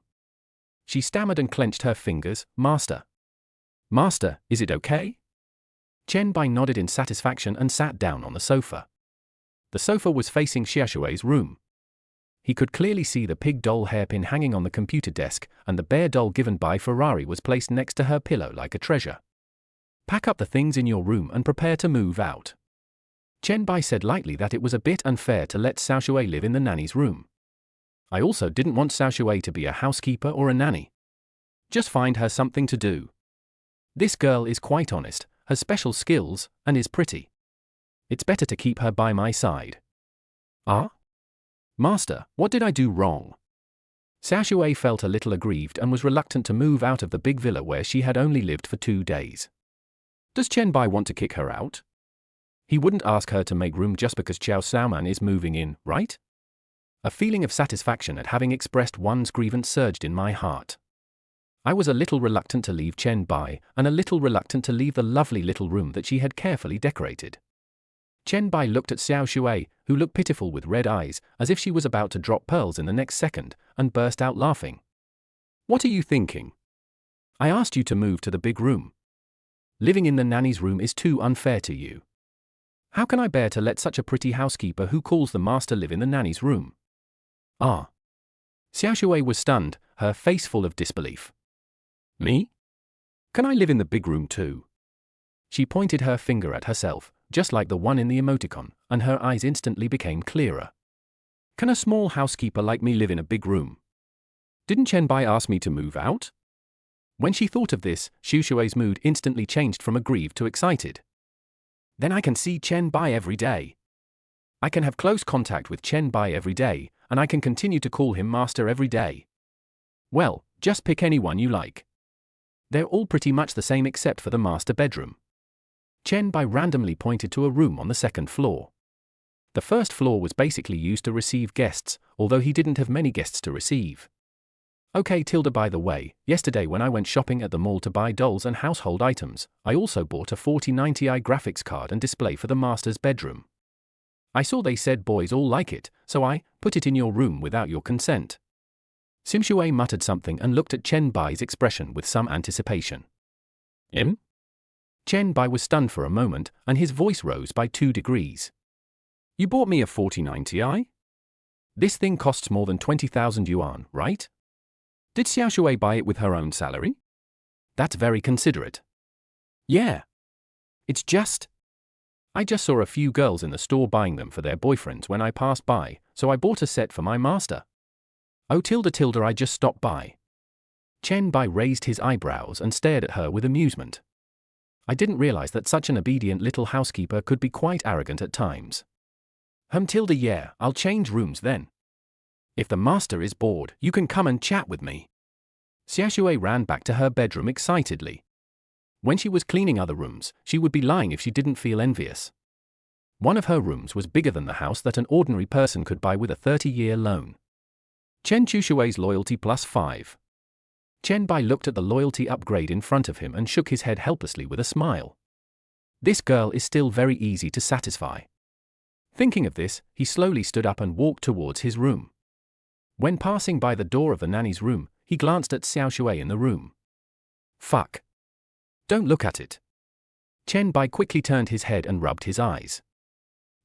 She stammered and clenched her fingers. Master. Master, is it okay? Chen Bai nodded in satisfaction and sat down on the sofa. The sofa was facing Xiaoshui's room. He could clearly see the pig doll hairpin hanging on the computer desk, and the bear doll given by Ferrari was placed next to her pillow like a treasure. Pack up the things in your room and prepare to move out. Chen Bai said lightly that it was a bit unfair to let Xiaoshui live in the nanny's room. I also didn't want Xiaoshui to be a housekeeper or a nanny. Just find her something to do. This girl is quite honest, has special skills, and is pretty. It's better to keep her by my side. Ah? Master, what did I do wrong? Xiaoshui felt a little aggrieved and was reluctant to move out of the big villa where she had only lived for 2 days. Does Chen Bai want to kick her out? He wouldn't ask her to make room just because Qiao Xiaoman is moving in, right? A feeling of satisfaction at having expressed one's grievance surged in my heart. I was a little reluctant to leave Chen Bai, and a little reluctant to leave the lovely little room that she had carefully decorated. Chen Bai looked at Xiaoshui, who looked pitiful with red eyes, as if she was about to drop pearls in the next second, and burst out laughing. What are you thinking? I asked you to move to the big room. Living in the nanny's room is too unfair to you. How can I bear to let such a pretty housekeeper who calls the master live in the nanny's room? Ah. Xiaoshui was stunned, her face full of disbelief. Me? Can I live in the big room too? She pointed her finger at herself, just like the one in the emoticon, and her eyes instantly became clearer. Can a small housekeeper like me live in a big room? Didn't Chen Bai ask me to move out? When she thought of this, Xiaoshui's mood instantly changed from aggrieved to excited. Then I can see Chen Bai every day. I can have close contact with Chen Bai every day, and I can continue to call him master every day. Well, just pick anyone you like. They're all pretty much the same except for the master bedroom. Chen Bai randomly pointed to a room on the 2nd floor. The 1st floor was basically used to receive guests, although he didn't have many guests to receive. Okay, Tilda, by the way, yesterday when I went shopping at the mall to buy dolls and household items, I also bought a 4090i graphics card and display for the master's bedroom. I saw they said boys all like it, so I put it in your room without your consent. Xiaoshui muttered something and looked at Chen Bai's expression with some anticipation. Chen Bai was stunned for a moment, and his voice rose by 2 degrees. You bought me a 4090i? This thing costs more than 20,000 yuan, right? Did Xiaoshui buy it with her own salary? That's very considerate. Yeah. It's just... I just saw a few girls in the store buying them for their boyfriends when I passed by, so I bought a set for my master. Oh tilde, I just stopped by. Chen Bai raised his eyebrows and stared at her with amusement. I didn't realize that such an obedient little housekeeper could be quite arrogant at times. Tilde, yeah, I'll change rooms then. If the master is bored, you can come and chat with me. Xiaoshui ran back to her bedroom excitedly. When she was cleaning other rooms, she would be lying if she didn't feel envious. One of her rooms was bigger than the house that an ordinary person could buy with a 30-year loan. Chen Chushui's loyalty +5. Chen Bai looked at the loyalty upgrade in front of him and shook his head helplessly with a smile. This girl is still very easy to satisfy. Thinking of this, he slowly stood up and walked towards his room. When passing by the door of the nanny's room, he glanced at Xiaoshui in the room. Fuck. Don't look at it. Chen Bai quickly turned his head and rubbed his eyes.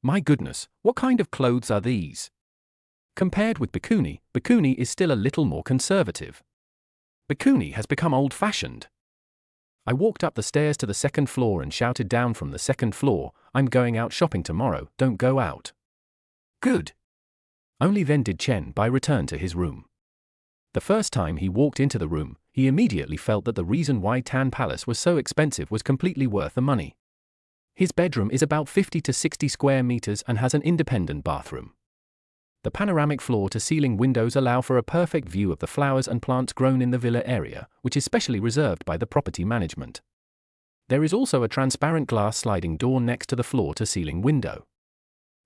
My goodness, what kind of clothes are these? Compared with Bikuni, Bikuni is still a little more conservative. Bikuni has become old-fashioned. I walked up the stairs to the 2nd floor and shouted down from the 2nd floor, I'm going out shopping tomorrow, don't go out. Good. Only then did Chen Bai return to his room. The first time he walked into the room, he immediately felt that the reason why Tan Palace was so expensive was completely worth the money. His bedroom is about 50 to 60 square meters and has an independent bathroom. The panoramic floor-to-ceiling windows allow for a perfect view of the flowers and plants grown in the villa area, which is specially reserved by the property management. There is also a transparent glass sliding door next to the floor-to-ceiling window.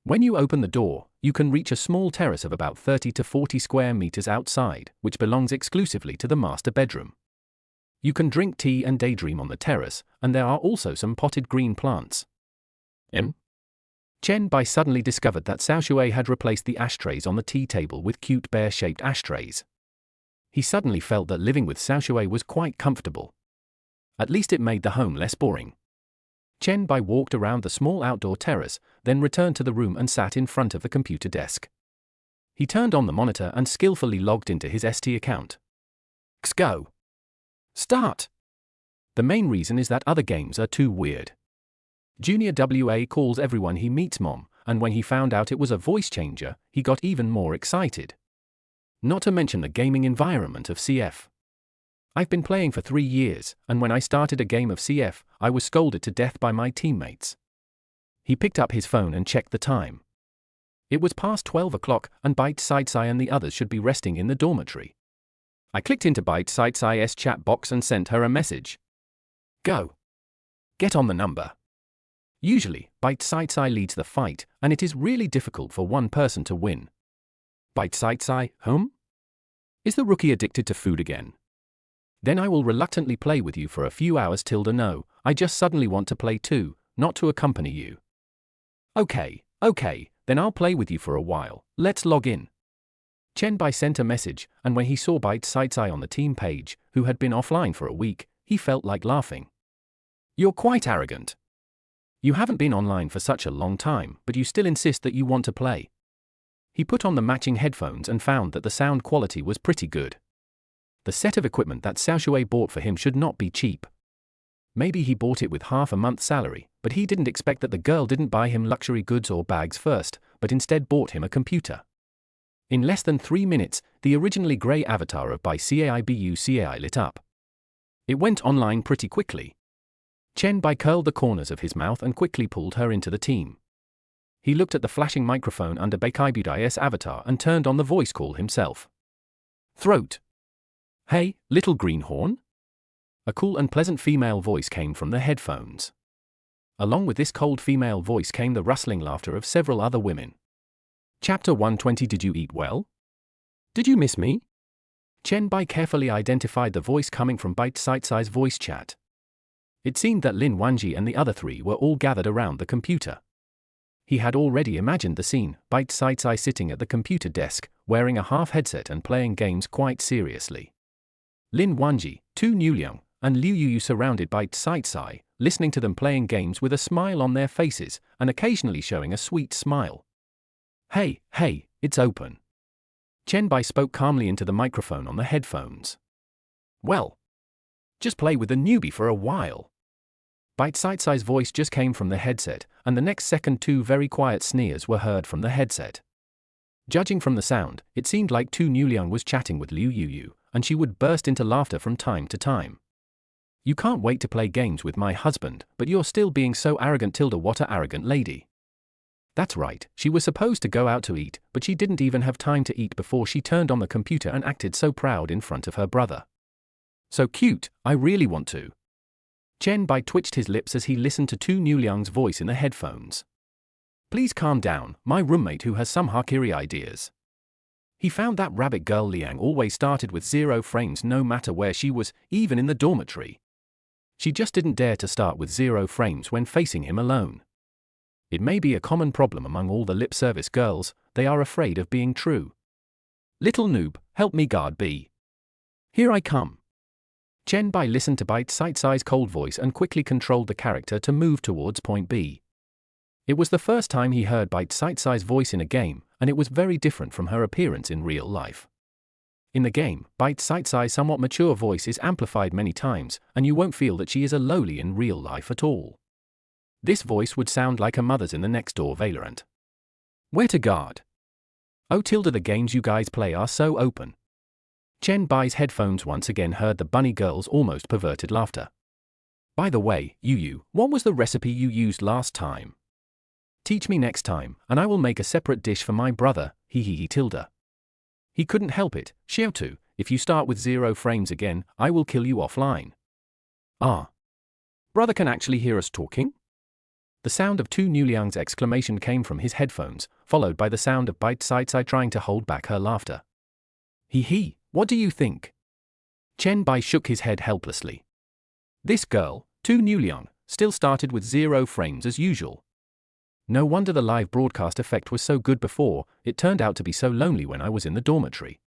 When you open the door, you can reach a small terrace of about 30 to 40 square meters outside, which belongs exclusively to the master bedroom. You can drink tea and daydream on the terrace, and there are also some potted green plants. Chen Bai suddenly discovered that Xiao Shui had replaced the ashtrays on the tea table with cute bear-shaped ashtrays. He suddenly felt that living with Xiao Shui was quite comfortable. At least it made the home less boring. Chen Bai walked around the small outdoor terrace, then returned to the room and sat in front of the computer desk. He turned on the monitor and skillfully logged into his ST account. Go. Start. The main reason is that other games are too weird. Junior WA calls everyone he meets Mom, and when he found out it was a voice changer, he got even more excited. Not to mention the gaming environment of CF. I've been playing for 3 years, and when I started a game of CF, I was scolded to death by my teammates. He picked up his phone and checked the time. It was past 12 o'clock, and Byte Sidesai and the others should be resting in the dormitory. I clicked into Byte Sidesai's chat box and sent her a message. Go. Get on the number. Usually, Byte Sidesai leads the fight, and it is really difficult for one person to win. Byte Sidesai, whom? Is the rookie addicted to food again? Then I will reluctantly play with you for a few hours. No, I just suddenly want to play too, not to accompany you. Okay, then I'll play with you for a while, let's log in. Chen Bai sent a message, and when he saw Byte Sidesai on the team page, who had been offline for a week, he felt like laughing. You're quite arrogant. You haven't been online for such a long time, but you still insist that you want to play. He put on the matching headphones and found that the sound quality was pretty good. The set of equipment that Xiao Shui bought for him should not be cheap. Maybe he bought it with half a month's salary, but he didn't expect that the girl didn't buy him luxury goods or bags first, but instead bought him a computer. In less than 3 minutes, the originally grey avatar of Bai Cai lit up. It went online pretty quickly. Chen Bai curled the corners of his mouth and quickly pulled her into the team. He looked at the flashing microphone under Bai Kaibudi's avatar and turned on the voice call himself. Throat. Hey, little greenhorn? A cool and pleasant female voice came from the headphones. Along with this cold female voice came the rustling laughter of several other women. Chapter 120. Did you eat well? Did you miss me? Chen Bai carefully identified the voice coming from Byte Sidesai's voice chat. It seemed that Lin Wanji and the other 3 were all gathered around the computer. He had already imagined the scene, Byte Sidesai sitting at the computer desk, wearing a half headset and playing games quite seriously. Lin Wanji, Tu Nuliang, and Liu Yuyu surrounded Byte Sidesai, listening to them playing games with a smile on their faces, and occasionally showing a sweet smile. Hey, it's open. Chen Bai spoke calmly into the microphone on the headphones. Well, just play with the newbie for a while. Byte Sidesai's voice just came from the headset, and the next second 2 very quiet sneers were heard from the headset. Judging from the sound, it seemed like Tu Nuliang was chatting with Liu Yuyu, and she would burst into laughter from time to time. You can't wait to play games with my husband, but you're still being so arrogant. What a arrogant lady. That's right, she was supposed to go out to eat, but she didn't even have time to eat before she turned on the computer and acted so proud in front of her brother. So cute, I really want to. Chen Bai twitched his lips as he listened to Tu Nuliang's voice in the headphones. Please calm down, my roommate who has some harakiri ideas. He found that rabbit girl Liang always started with 0 frames no matter where she was, even in the dormitory. She just didn't dare to start with 0 frames when facing him alone. It may be a common problem among all the lip service girls, they are afraid of being true. Little noob, help me guard B. Here I come. Chen Bai listened to Byte Sidesai's cold voice and quickly controlled the character to move towards point B. It was the first time he heard Byte Sidesai's voice in a game, and it was very different from her appearance in real life. In the game, Byte Sidesai's somewhat mature voice is amplified many times, and you won't feel that she is a lowly in real life at all. This voice would sound like a mother's in the next door Valorant. Where to guard? Oh the games you guys play are so open. Chen Bai's headphones once again heard the bunny girl's almost perverted laughter. By the way, Yuyu, what was the recipe you used last time? Teach me next time, and I will make a separate dish for my brother, He couldn't help it, Xiaotu, if you start with 0 frames again, I will kill you offline. Ah. Brother can actually hear us talking? The sound of Tu Nuliang's exclamation came from his headphones, followed by the sound of Byte Sidesai trying to hold back her laughter. What do you think? Chen Bai shook his head helplessly. This girl, Tu Nuliang, still started with 0 frames as usual. No wonder the live broadcast effect was so good before, it turned out to be so lonely when I was in the dormitory.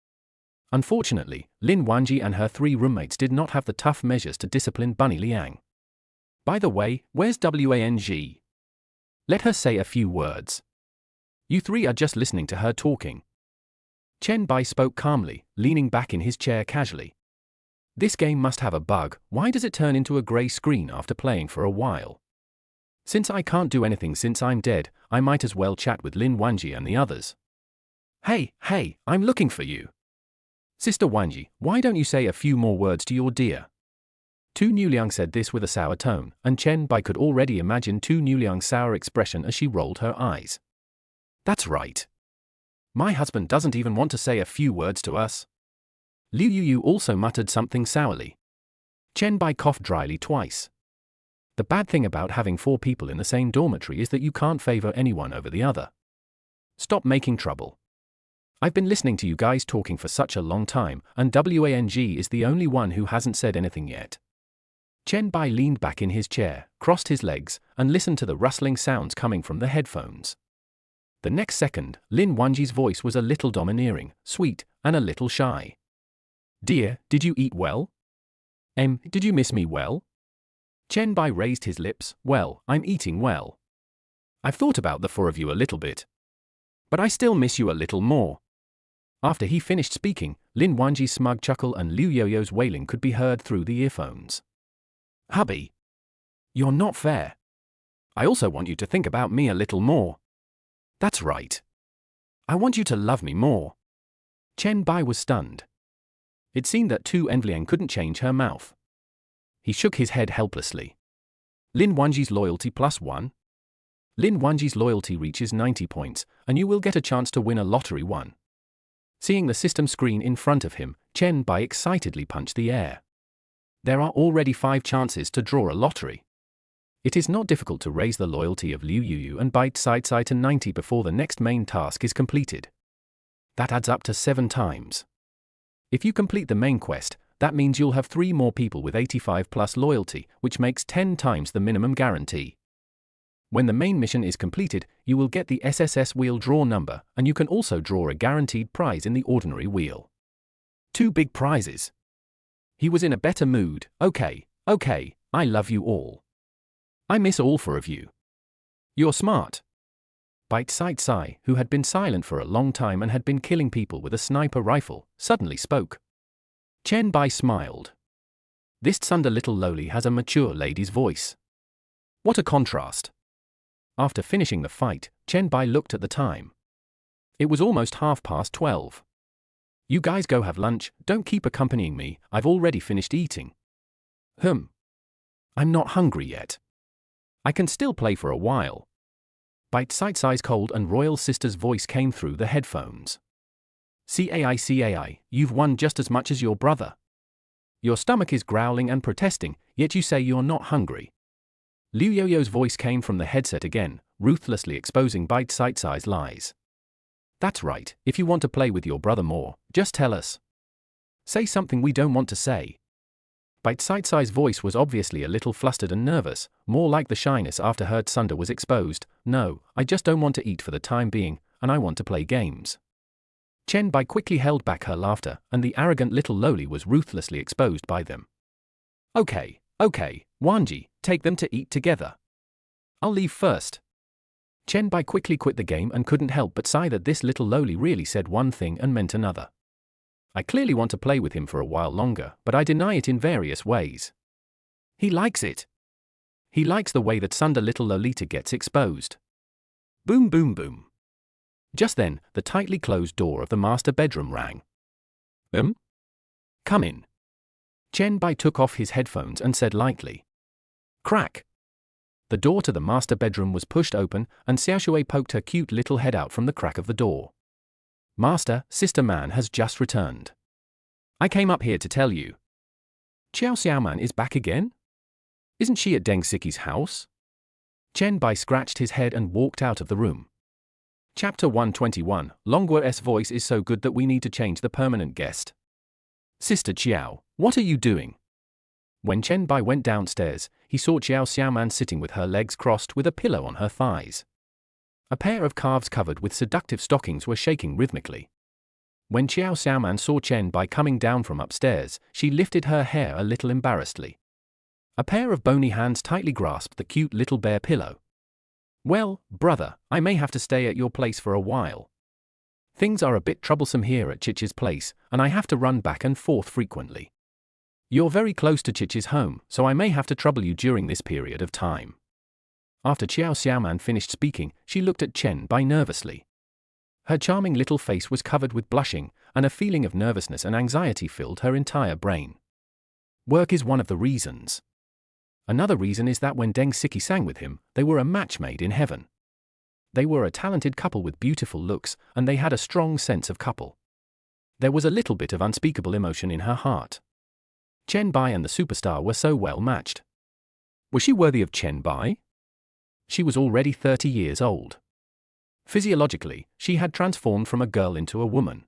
Unfortunately, Lin Wanji and her 3 roommates did not have the tough measures to discipline Bunny Liang. By the way, where's Wang? Let her say a few words. You 3 are just listening to her talking. Chen Bai spoke calmly, leaning back in his chair casually. This game must have a bug. Why does it turn into a grey screen after playing for a while? Since I can't do anything since I'm dead, I might as well chat with Lin Wanji and the others. Hey, I'm looking for you. Sister Wanji, why don't you say a few more words to your dear? Tu Nuliang said this with a sour tone, and Chen Bai could already imagine Tu Nuliang's sour expression as she rolled her eyes. That's right. My husband doesn't even want to say a few words to us. Liu Yuyu also muttered something sourly. Chen Bai coughed dryly twice. The bad thing about having 4 people in the same dormitory is that you can't favor anyone over the other. Stop making trouble. I've been listening to you guys talking for such a long time, and Wang is the only one who hasn't said anything yet. Chen Bai leaned back in his chair, crossed his legs, and listened to the rustling sounds coming from the headphones. The next second, Lin Wanji's voice was a little domineering, sweet, and a little shy. Dear, did you eat well? Did you miss me well? Chen Bai raised his lips. Well, I'm eating well. I've thought about the 4 of you a little bit. But I still miss you a little more. After he finished speaking, Lin Wanji's smug chuckle and Liu Yoyo's wailing could be heard through the earphones. Hubby. You're not fair. I also want you to think about me a little more. That's right. I want you to love me more. Chen Bai was stunned. It seemed that Tu Envliang couldn't change her mouth. He shook his head helplessly. Lin Wanji's loyalty +1? Lin Wanji's loyalty reaches 90 points, and you will get a chance to win a lottery one. Seeing the system screen in front of him, Chen Bai excitedly punched the air. There are already 5 chances to draw a lottery. It is not difficult to raise the loyalty of Liu Yuyu and Bite Sai Sai to 90 before the next main task is completed. That adds up to 7 times. If you complete the main quest, that means you'll have 3 more people with 85 plus loyalty, which makes 10 times the minimum guarantee. When the main mission is completed, you will get the SSS wheel draw number, and you can also draw a guaranteed prize in the ordinary wheel. 2 big prizes. He was in a better mood. Okay, I love you all. I miss all 4 of you. You're smart. Bite Sai Sai, who had been silent for a long time and had been killing people with a sniper rifle, suddenly spoke. Chen Bai smiled. This Tsunda little loli has a mature lady's voice. What a contrast. After finishing the fight, Chen Bai looked at the time. It was almost 12:30. You guys go have lunch, don't keep accompanying me, I've already finished eating. I'm not hungry yet. I can still play for a while. Bite Sai Sai's cold and royal sister's voice came through the headphones. CAI, you've won just as much as your brother. Your stomach is growling and protesting, yet you say you're not hungry. Liu Yoyo's voice came from the headset again, ruthlessly exposing Bite Sai Sai's lies. That's right, if you want to play with your brother more, just tell us. Say something we don't want to say. Bite Sai Sai's voice was obviously a little flustered and nervous, more like the shyness after her Tsunda was exposed. No, I just don't want to eat for the time being, and I want to play games. Chen Bai quickly held back her laughter, and the arrogant little loli was ruthlessly exposed by them. Okay, Wanji, take them to eat together. I'll leave first. Chen Bai quickly quit the game and couldn't help but sigh that this little loli really said one thing and meant another. I clearly want to play with him for a while longer, but I deny it in various ways. He likes it. He likes the way that Tsunda little Lolita gets exposed. Boom boom boom. Just then, the tightly closed door of the master bedroom rang. Come in. Chen Bai took off his headphones and said lightly. Crack. The door to the master bedroom was pushed open, and Xiaoshui poked her cute little head out from the crack of the door. Master, Sister Man has just returned. I came up here to tell you. Xiao Xiaoman is back again? Isn't she at Deng Siki's house? Chen Bai scratched his head and walked out of the room. Chapter 121, Longguo's voice is so good that we need to change the permanent guest. Sister Qiao, what are you doing? When Chen Bai went downstairs, he saw Xiao Xiaoman sitting with her legs crossed with a pillow on her thighs. A pair of calves covered with seductive stockings were shaking rhythmically. When Xiao Xiaoman saw Chen Bai coming down from upstairs, she lifted her hair a little embarrassedly. A pair of bony hands tightly grasped the cute little bear pillow. "Well, brother, I may have to stay at your place for a while. Things are a bit troublesome here at Chichi's place, and I have to run back and forth frequently. You're very close to Chichi's home, so I may have to trouble you during this period of time." After Xiao Xiaoman finished speaking, she looked at Chen Bai nervously. Her charming little face was covered with blushing, and a feeling of nervousness and anxiety filled her entire brain. Work is one of the reasons. Another reason is that when Deng Siki sang with him, they were a match made in heaven. They were a talented couple with beautiful looks, and they had a strong sense of couple. There was a little bit of unspeakable emotion in her heart. Chen Bai and the superstar were so well matched. Was she worthy of Chen Bai? She was already 30 years old. Physiologically, she had transformed from a girl into a woman.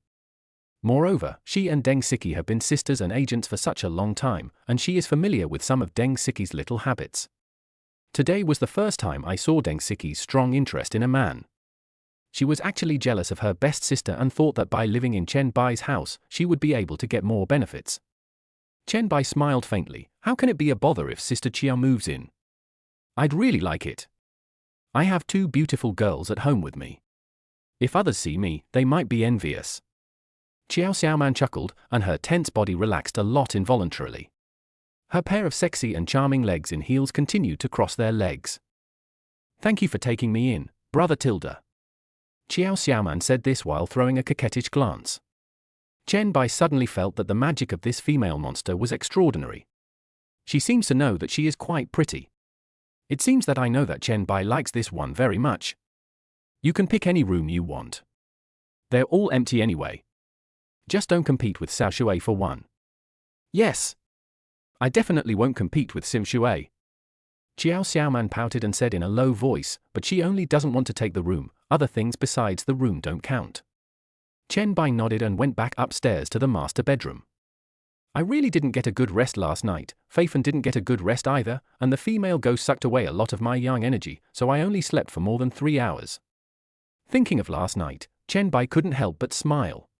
Moreover, she and Deng Siki have been sisters and agents for such a long time, and she is familiar with some of Deng Siki's little habits. Today was the first time I saw Deng Siki's strong interest in a man. She was actually jealous of her best sister and thought that by living in Chen Bai's house, she would be able to get more benefits. Chen Bai smiled faintly. How can it be a bother if Sister Chia moves in? I'd really like it. I have two beautiful girls at home with me. If others see me, they might be envious. Xiao Xiaoman chuckled, and her tense body relaxed a lot involuntarily. Her pair of sexy and charming legs in heels continued to cross their legs. "Thank you for taking me in, brother Tilda." Xiao Xiaoman said this while throwing a coquettish glance. Chen Bai suddenly felt that the magic of this female monster was extraordinary. She seems to know that she is quite pretty. It seems that I know that Chen Bai likes this one very much. You can pick any room you want. They're all empty anyway. Just don't compete with Xiao Shui for one. Yes. I definitely won't compete with Sim Shui. Xiao Xiaoman pouted and said in a low voice, but she only doesn't want to take the room, other things besides the room don't count. Chen Bai nodded and went back upstairs to the master bedroom. I really didn't get a good rest last night, Faifan didn't get a good rest either, and the female ghost sucked away a lot of my yang energy, so I only slept for more than 3 hours. Thinking of last night, Chen Bai couldn't help but smile.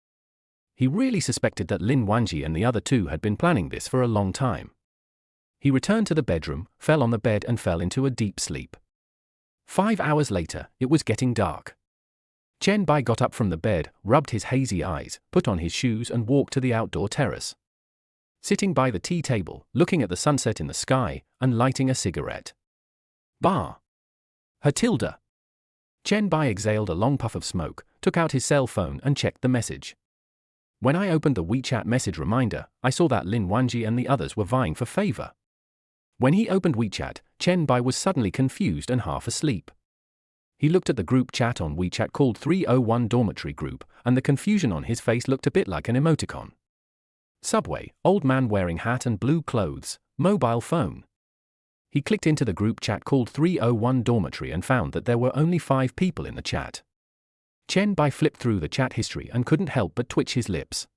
He really suspected that Lin Wanji and the other two had been planning this for a long time. He returned to the bedroom, fell on the bed and fell into a deep sleep. 5 hours later, it was getting dark. Chen Bai got up from the bed, rubbed his hazy eyes, put on his shoes and walked to the outdoor terrace. Sitting by the tea table, looking at the sunset in the sky, and lighting a cigarette. Bah! Hertilda! Chen Bai exhaled a long puff of smoke, took out his cell phone and checked the message. When I opened the WeChat message reminder, I saw that Lin Wanji and the others were vying for favor. When he opened WeChat, Chen Bai was suddenly confused and half asleep. He looked at the group chat on WeChat called 301 Dormitory Group, and the confusion on his face looked a bit like an emoticon. Subway, old man wearing hat and blue clothes, mobile phone. He clicked into the group chat called 301 Dormitory and found that there were only 5 people in the chat. Chen Bai flipped through the chat history and couldn't help but twitch his lips.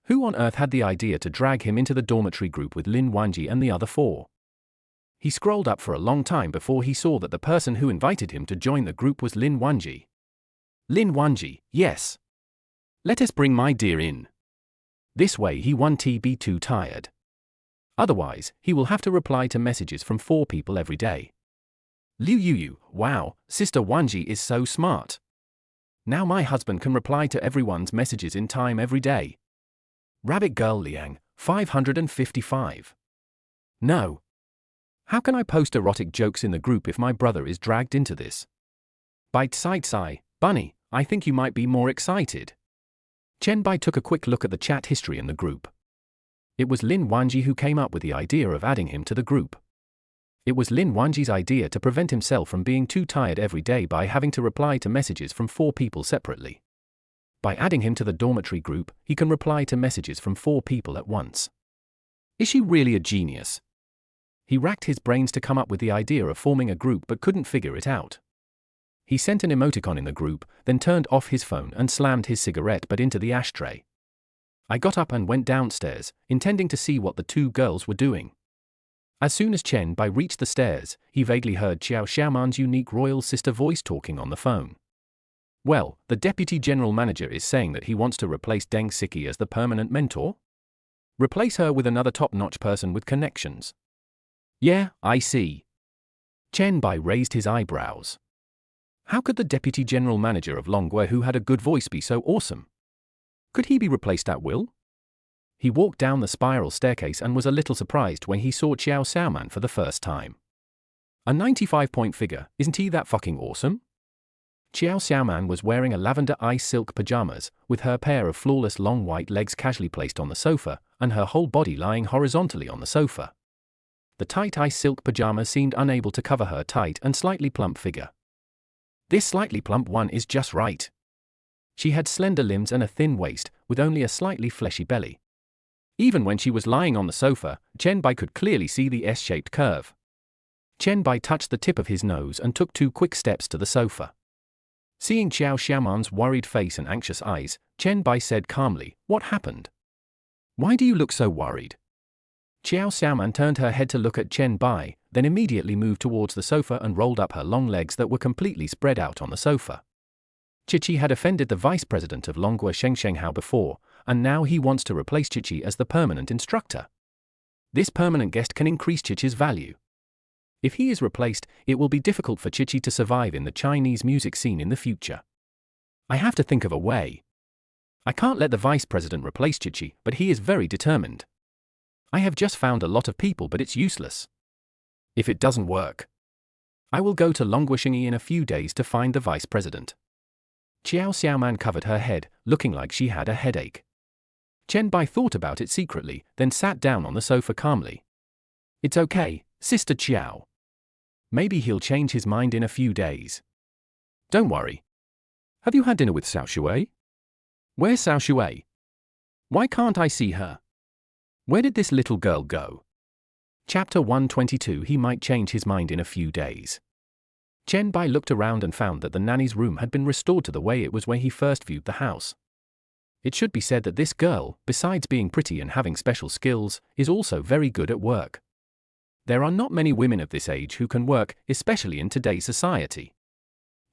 Who on earth had the idea to drag him into the dormitory group with Lin Wanji and the other 4? He scrolled up for a long time before he saw that the person who invited him to join the group was Lin Wanji. Lin Wanji, yes. Let us bring my dear in. This way he won't be too tired. Otherwise, he will have to reply to messages from 4 people every day. Liu Yuyu, wow, Sister Wanji is so smart. Now my husband can reply to everyone's messages in time every day. Rabbit Girl Liang, 555. No. How can I post erotic jokes in the group if my brother is dragged into this? Bite side sigh, Bunny, I think you might be more excited. Chen Bai took a quick look at the chat history in the group. It was Lin Wanji who came up with the idea of adding him to the group. It was Lin Wanji's idea to prevent himself from being too tired every day by having to reply to messages from 4 people separately. By adding him to the dormitory group, he can reply to messages from 4 people at once. Is she really a genius? He racked his brains to come up with the idea of forming a group but couldn't figure it out. He sent an emoticon in the group, then turned off his phone and slammed his cigarette butt into the ashtray. I got up and went downstairs, intending to see what the 2 girls were doing. As soon as Chen Bai reached the stairs, he vaguely heard Xiao Xiaoman's unique royal sister voice talking on the phone. Well, the deputy general manager is saying that he wants to replace Deng Siki as the permanent mentor? Replace her with another top-notch person with connections. Yeah, I see. Chen Bai raised his eyebrows. How could the deputy general manager of Longwei who had a good voice be so awesome? Could he be replaced at will? He walked down the spiral staircase and was a little surprised when he saw Xiao Xiaoman for the first time. A 95-point figure, isn't he that fucking awesome? Xiao Xiaoman was wearing a lavender ice silk pajamas, with her pair of flawless long white legs casually placed on the sofa, and her whole body lying horizontally on the sofa. The tight ice silk pajamas seemed unable to cover her tight and slightly plump figure. This slightly plump one is just right. She had slender limbs and a thin waist, with only a slightly fleshy belly. Even when she was lying on the sofa, Chen Bai could clearly see the S-shaped curve. Chen Bai touched the tip of his nose and took 2 quick steps to the sofa. Seeing Xiao Xiaoman's worried face and anxious eyes, Chen Bai said calmly, "What happened? Why do you look so worried?" Xiao Xiaoman turned her head to look at Chen Bai, then immediately moved towards the sofa and rolled up her long legs that were completely spread out on the sofa. Chichi had offended the vice president of Longwei Sheng Shenghao before, and now he wants to replace Chichi as the permanent instructor. This permanent guest can increase Chichi's value. If he is replaced, it will be difficult for Chichi to survive in the Chinese music scene in the future. I have to think of a way. I can't let the vice president replace Chichi, but he is very determined. I have just found a lot of people, but it's useless. If it doesn't work, I will go to Longwei in a few days to find the vice president. Xiao Xiaoman covered her head, looking like she had a headache. Chen Bai thought about it secretly, then sat down on the sofa calmly. It's okay, Sister Xiao. Maybe he'll change his mind in a few days. Don't worry. Have you had dinner with Xiao Shui? Where's Xiao Shui? Why can't I see her? Where did this little girl go? Chapter 122. He might change his mind in a few days. Chen Bai looked around and found that the nanny's room had been restored to the way it was when he first viewed the house. It should be said that this girl, besides being pretty and having special skills, is also very good at work. There are not many women of this age who can work, especially in today's society.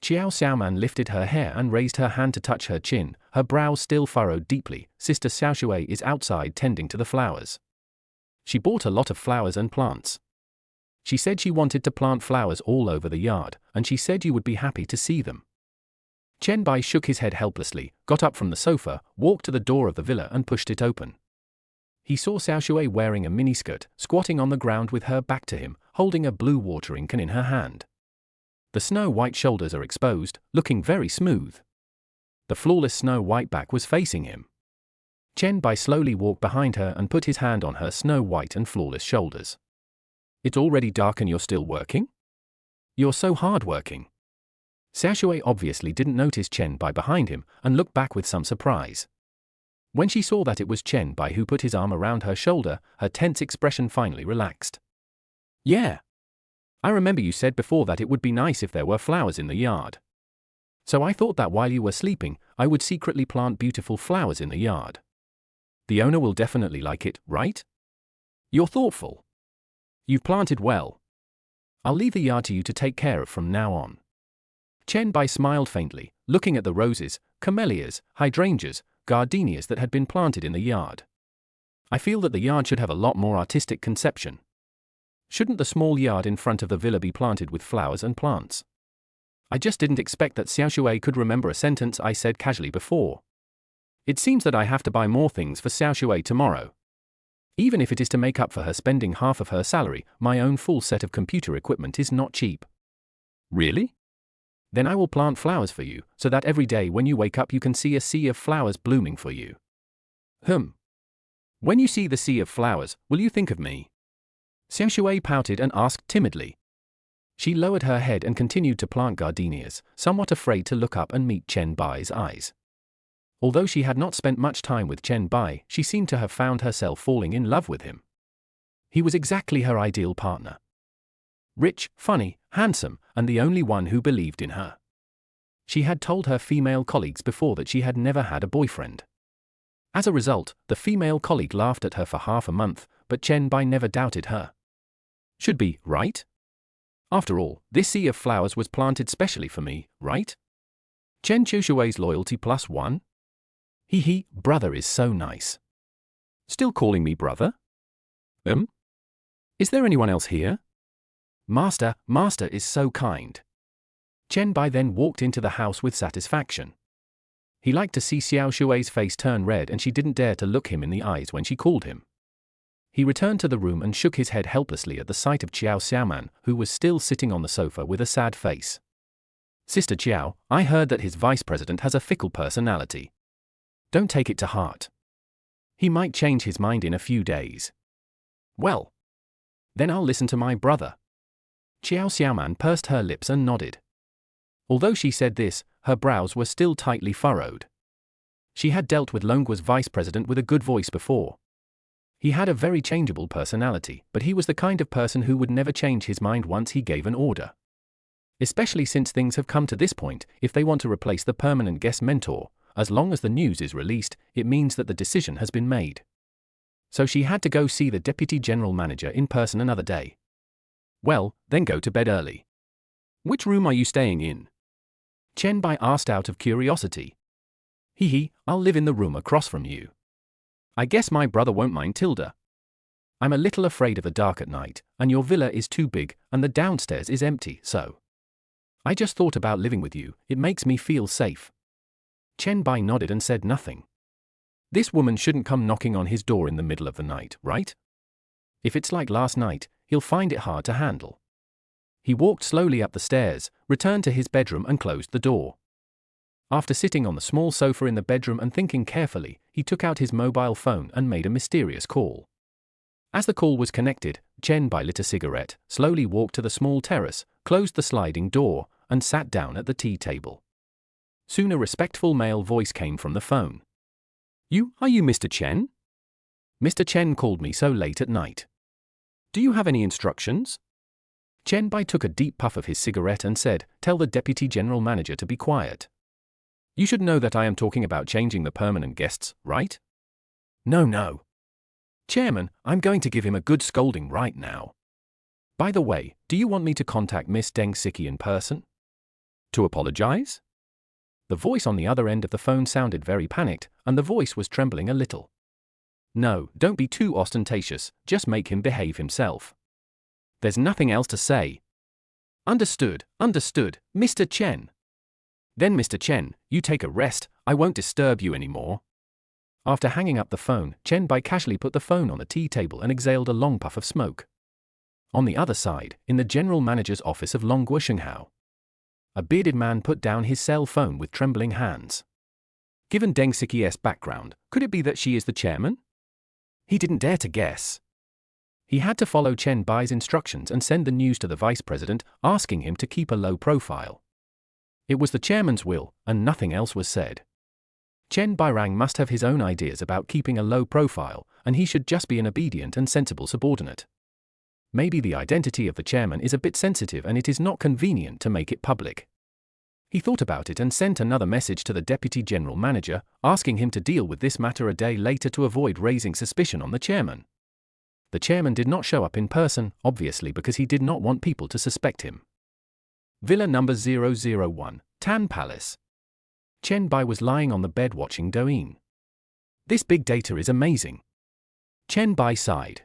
Xiao Xiaoman lifted her hair and raised her hand to touch her chin, her brows still furrowed deeply. Sister Xiao Shui is outside tending to the flowers. She bought a lot of flowers and plants. She said she wanted to plant flowers all over the yard, and she said you would be happy to see them. Chen Bai shook his head helplessly, got up from the sofa, walked to the door of the villa and pushed it open. He saw Xiao Shui wearing a miniskirt, squatting on the ground with her back to him, holding a blue watering can in her hand. The snow-white shoulders are exposed, looking very smooth. The flawless snow-white back was facing him. Chen Bai slowly walked behind her and put his hand on her snow-white and flawless shoulders. It's already dark and you're still working? You're so hard-working. Xiao Shui obviously didn't notice Chen Bai behind him and looked back with some surprise. When she saw that it was Chen Bai who put his arm around her shoulder, her tense expression finally relaxed. Yeah. I remember you said before that it would be nice if there were flowers in the yard. So I thought that while you were sleeping, I would secretly plant beautiful flowers in the yard. The owner will definitely like it, right? You're thoughtful. You've planted well. I'll leave the yard to you to take care of from now on. Chen Bai smiled faintly, looking at the roses, camellias, hydrangeas, gardenias that had been planted in the yard. I feel that the yard should have a lot more artistic conception. Shouldn't the small yard in front of the villa be planted with flowers and plants? I just didn't expect that Xiao Shui could remember a sentence I said casually before. It seems that I have to buy more things for Xiao Shui tomorrow. Even if it is to make up for her spending half of her salary, my own full set of computer equipment is not cheap. Really? Then I will plant flowers for you, so that every day when you wake up you can see a sea of flowers blooming for you. When you see the sea of flowers, will you think of me? Xiao Shui pouted and asked timidly. She lowered her head and continued to plant gardenias, somewhat afraid to look up and meet Chen Bai's eyes. Although she had not spent much time with Chen Bai, she seemed to have found herself falling in love with him. He was exactly her ideal partner. Rich, funny, handsome, and the only one who believed in her. She had told her female colleagues before that she had never had a boyfriend. As a result, the female colleague laughed at her for half a month, but Chen Bai never doubted her. Should be, right? After all, this sea of flowers was planted specially for me, right? Chen Chushui's loyalty +1? Brother is so nice. Still calling me brother? Is there anyone else here? Master is so kind. Chen Bai then walked into the house with satisfaction. He liked to see Xiao Shui's face turn red, and she didn't dare to look him in the eyes when she called him. He returned to the room and shook his head helplessly at the sight of Qiao Xiaoman, who was still sitting on the sofa with a sad face. Sister Qiao, I heard that his vice president has a fickle personality. Don't take it to heart. He might change his mind in a few days. Well, then I'll listen to my brother. Qiao Xiaoman pursed her lips and nodded. Although she said this, her brows were still tightly furrowed. She had dealt with Longgua's vice president with a good voice before. He had a very changeable personality, but he was the kind of person who would never change his mind once he gave an order. Especially since things have come to this point, if they want to replace the permanent guest mentor, as long as the news is released, it means that the decision has been made. So she had to go see the deputy general manager in person another day. Well, then go to bed early. Which room are you staying in? Chen Bai asked out of curiosity. I'll live in the room across from you. I guess my brother won't mind Tilda. I'm a little afraid of the dark at night, and your villa is too big, and the downstairs is empty, so. I just thought about living with you, it makes me feel safe. Chen Bai nodded and said nothing. This woman shouldn't come knocking on his door in the middle of the night, right? If it's like last night, he'll find it hard to handle. He walked slowly up the stairs, returned to his bedroom and closed the door. After sitting on the small sofa in the bedroom and thinking carefully, he took out his mobile phone and made a mysterious call. As the call was connected, Chen Bai lit a cigarette, slowly walked to the small terrace, closed the sliding door, and sat down at the tea table. Soon a respectful male voice came from the phone. Are you Mr. Chen? Mr. Chen called me so late at night. Do you have any instructions? Chen Bai took a deep puff of his cigarette and said, Tell the deputy general manager to be quiet. You should know that I am talking about changing the permanent guests, right? No. Chairman, I'm going to give him a good scolding right now. By the way, do you want me to contact Miss Deng Siki in person? To apologize? The voice on the other end of the phone sounded very panicked, and the voice was trembling a little. No, don't be too ostentatious, just make him behave himself. There's nothing else to say. Understood, Mr. Chen. Then Mr. Chen, you take a rest, I won't disturb you anymore. After hanging up the phone, Chen Bai casually put the phone on the tea table and exhaled a long puff of smoke. On the other side, in the general manager's office of Longgua Shenghao, a bearded man put down his cell phone with trembling hands. Given Deng Siki's background, could it be that she is the chairman? He didn't dare to guess. He had to follow Chen Bai's instructions and send the news to the vice president, asking him to keep a low profile. It was the chairman's will, and nothing else was said. Chen Bairang must have his own ideas about keeping a low profile, and he should just be an obedient and sensible subordinate. Maybe the identity of the chairman is a bit sensitive and it is not convenient to make it public. He thought about it and sent another message to the deputy general manager, asking him to deal with this matter a day later to avoid raising suspicion on the chairman. The chairman did not show up in person, obviously because he did not want people to suspect him. Villa number 001, Tan Palace. Chen Bai was lying on the bed watching Douyin. This big data is amazing. Chen Bai sighed.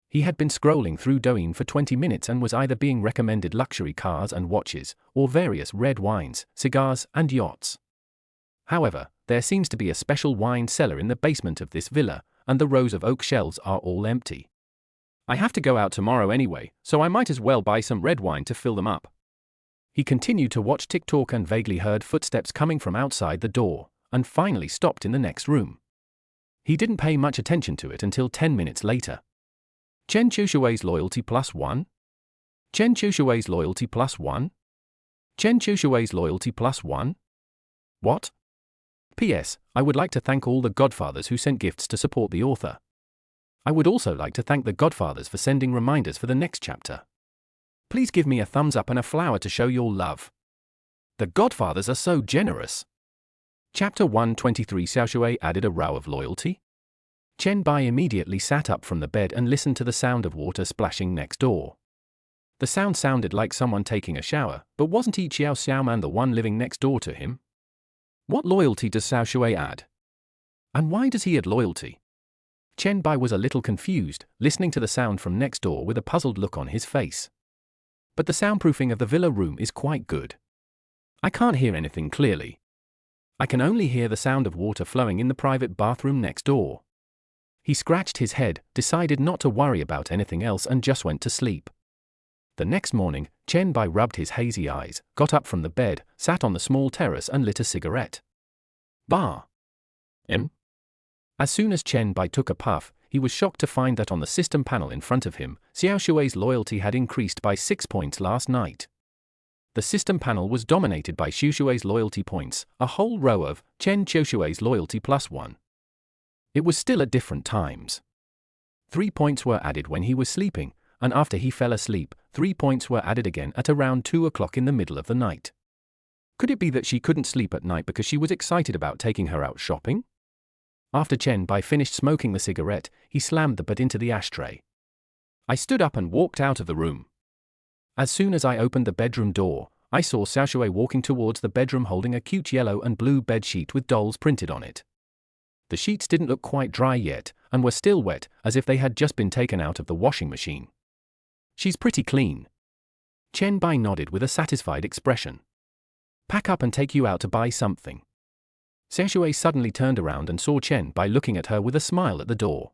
He had been scrolling through Douyin for 20 minutes and was either being recommended luxury cars and watches, or various red wines, cigars, and yachts. However, there seems to be a special wine cellar in the basement of this villa, and the rows of oak shelves are all empty. I have to go out tomorrow anyway, so I might as well buy some red wine to fill them up. He continued to watch TikTok and vaguely heard footsteps coming from outside the door, and finally stopped in the next room. He didn't pay much attention to it until 10 minutes later. Chen Chushui's loyalty +1? Chen Chushui's loyalty +1? Chen Chushui's loyalty +1? What? P.S. I would like to thank all the godfathers who sent gifts to support the author. I would also like to thank the godfathers for sending reminders for the next chapter. Please give me a thumbs up and a flower to show your love. The godfathers are so generous. Chapter 123. Xiaoshui added a row of loyalty? Chen Bai immediately sat up from the bed and listened to the sound of water splashing next door. The sound sounded like someone taking a shower, but wasn't Yi Xiao Xiaoman the one living next door to him? What loyalty does Xiao Shui add? And why does he add loyalty? Chen Bai was a little confused, listening to the sound from next door with a puzzled look on his face. But the soundproofing of the villa room is quite good. I can't hear anything clearly. I can only hear the sound of water flowing in the private bathroom next door. He scratched his head, decided not to worry about anything else and just went to sleep. The next morning, Chen Bai rubbed his hazy eyes, got up from the bed, sat on the small terrace and lit a cigarette. Bar. As soon as Chen Bai took a puff, he was shocked to find that on the system panel in front of him, Xiao Shui's loyalty had increased by 6 points last night. The system panel was dominated by Xiao Shui's loyalty points, a whole row of Chen Xiao Shui's loyalty +1. It was still at different times. 3 points were added when he was sleeping, and after he fell asleep, 3 points were added again at around 2 o'clock in the middle of the night. Could it be that she couldn't sleep at night because she was excited about taking her out shopping? After Chen Bai finished smoking the cigarette, he slammed the butt into the ashtray. I stood up and walked out of the room. As soon as I opened the bedroom door, I saw Xiao Shui walking towards the bedroom holding a cute yellow and blue bed sheet with dolls printed on it. The sheets didn't look quite dry yet, and were still wet, as if they had just been taken out of the washing machine. She's pretty clean. Chen Bai nodded with a satisfied expression. Pack up and take you out to buy something. Xiao Shui suddenly turned around and saw Chen Bai looking at her with a smile at the door.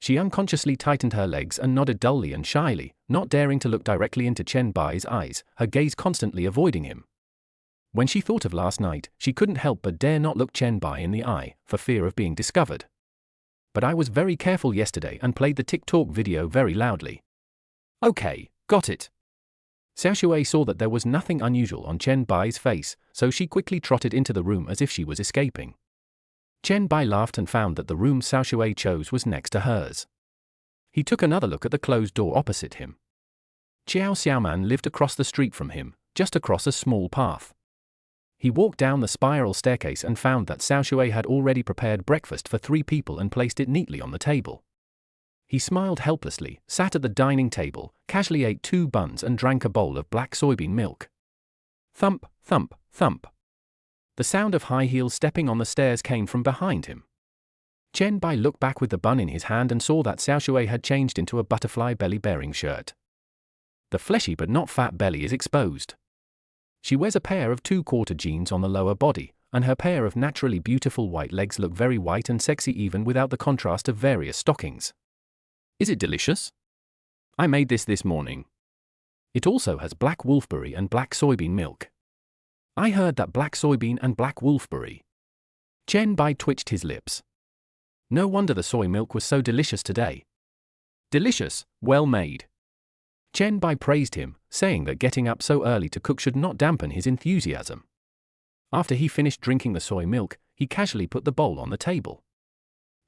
She unconsciously tightened her legs and nodded dully and shyly, not daring to look directly into Chen Bai's eyes, her gaze constantly avoiding him. When she thought of last night, she couldn't help but dare not look Chen Bai in the eye, for fear of being discovered. But I was very careful yesterday and played the TikTok video very loudly. Okay, got it. Xiao Shui saw that there was nothing unusual on Chen Bai's face, so she quickly trotted into the room as if she was escaping. Chen Bai laughed and found that the room Xiao Shui chose was next to hers. He took another look at the closed door opposite him. Xiao Xiaoman lived across the street from him, just across a small path. He walked down the spiral staircase and found that Xiao Shui had already prepared breakfast for 3 people and placed it neatly on the table. He smiled helplessly, sat at the dining table, casually ate 2 buns and drank a bowl of black soybean milk. Thump, thump, thump. The sound of high heels stepping on the stairs came from behind him. Chen Bai looked back with the bun in his hand and saw that Xiao Shui had changed into a butterfly belly-bearing shirt. The fleshy but not fat belly is exposed. She wears a pair of 2/4 jeans on the lower body, and her pair of naturally beautiful white legs look very white and sexy even without the contrast of various stockings. Is it delicious? I made this morning. It also has black wolfberry and black soybean milk. I heard that black soybean and black wolfberry. Chen Bai twitched his lips. No wonder the soy milk was so delicious today. Delicious, well made. Chen Bai praised him, saying that getting up so early to cook should not dampen his enthusiasm. After he finished drinking the soy milk, he casually put the bowl on the table.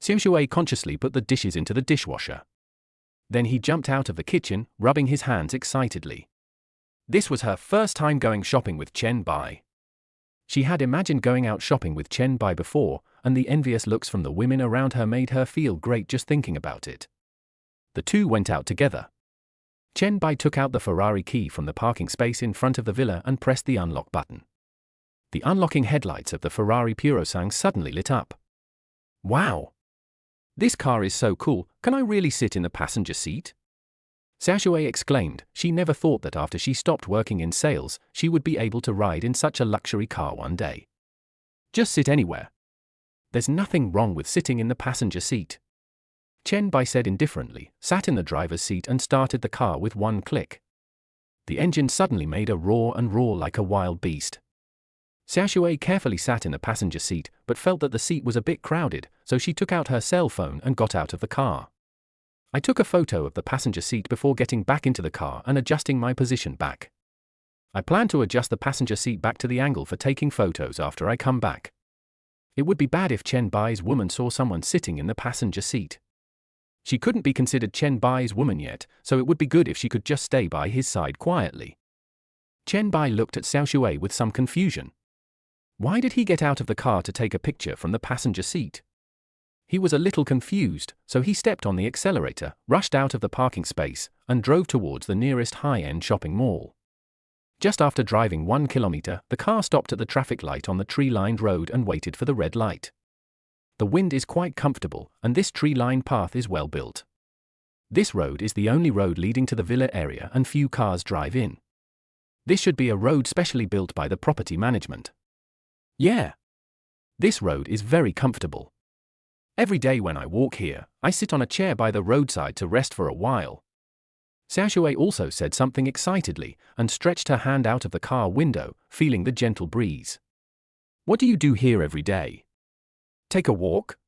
Xiao Shui consciously put the dishes into the dishwasher. Then he jumped out of the kitchen, rubbing his hands excitedly. This was her first time going shopping with Chen Bai. She had imagined going out shopping with Chen Bai before, and the envious looks from the women around her made her feel great just thinking about it. The two went out together. Chen Bai took out the Ferrari key from the parking space in front of the villa and pressed the unlock button. The unlocking headlights of the Ferrari Purosang suddenly lit up. Wow! This car is so cool, can I really sit in the passenger seat? Xiao Shui exclaimed. She never thought that after she stopped working in sales, she would be able to ride in such a luxury car one day. Just sit anywhere. There's nothing wrong with sitting in the passenger seat. Chen Bai said indifferently, sat in the driver's seat and started the car with one click. The engine suddenly made a roar and roar like a wild beast. Xiao Shui carefully sat in the passenger seat, but felt that the seat was a bit crowded, so she took out her cell phone and got out of the car. I took a photo of the passenger seat before getting back into the car and adjusting my position back. I plan to adjust the passenger seat back to the angle for taking photos after I come back. It would be bad if Chen Bai's woman saw someone sitting in the passenger seat. She couldn't be considered Chen Bai's woman yet, so it would be good if she could just stay by his side quietly. Chen Bai looked at Xiao Shui with some confusion. Why did he get out of the car to take a picture from the passenger seat? He was a little confused, so he stepped on the accelerator, rushed out of the parking space, and drove towards the nearest high-end shopping mall. Just after driving 1 kilometer, the car stopped at the traffic light on the tree-lined road and waited for the red light. The wind is quite comfortable, and this tree-lined path is well built. This road is the only road leading to the villa area and few cars drive in. This should be a road specially built by the property management. Yeah. This road is very comfortable. Every day when I walk here, I sit on a chair by the roadside to rest for a while. Xiaoshui also said something excitedly and stretched her hand out of the car window, feeling the gentle breeze. What do you do here every day? Take a walk?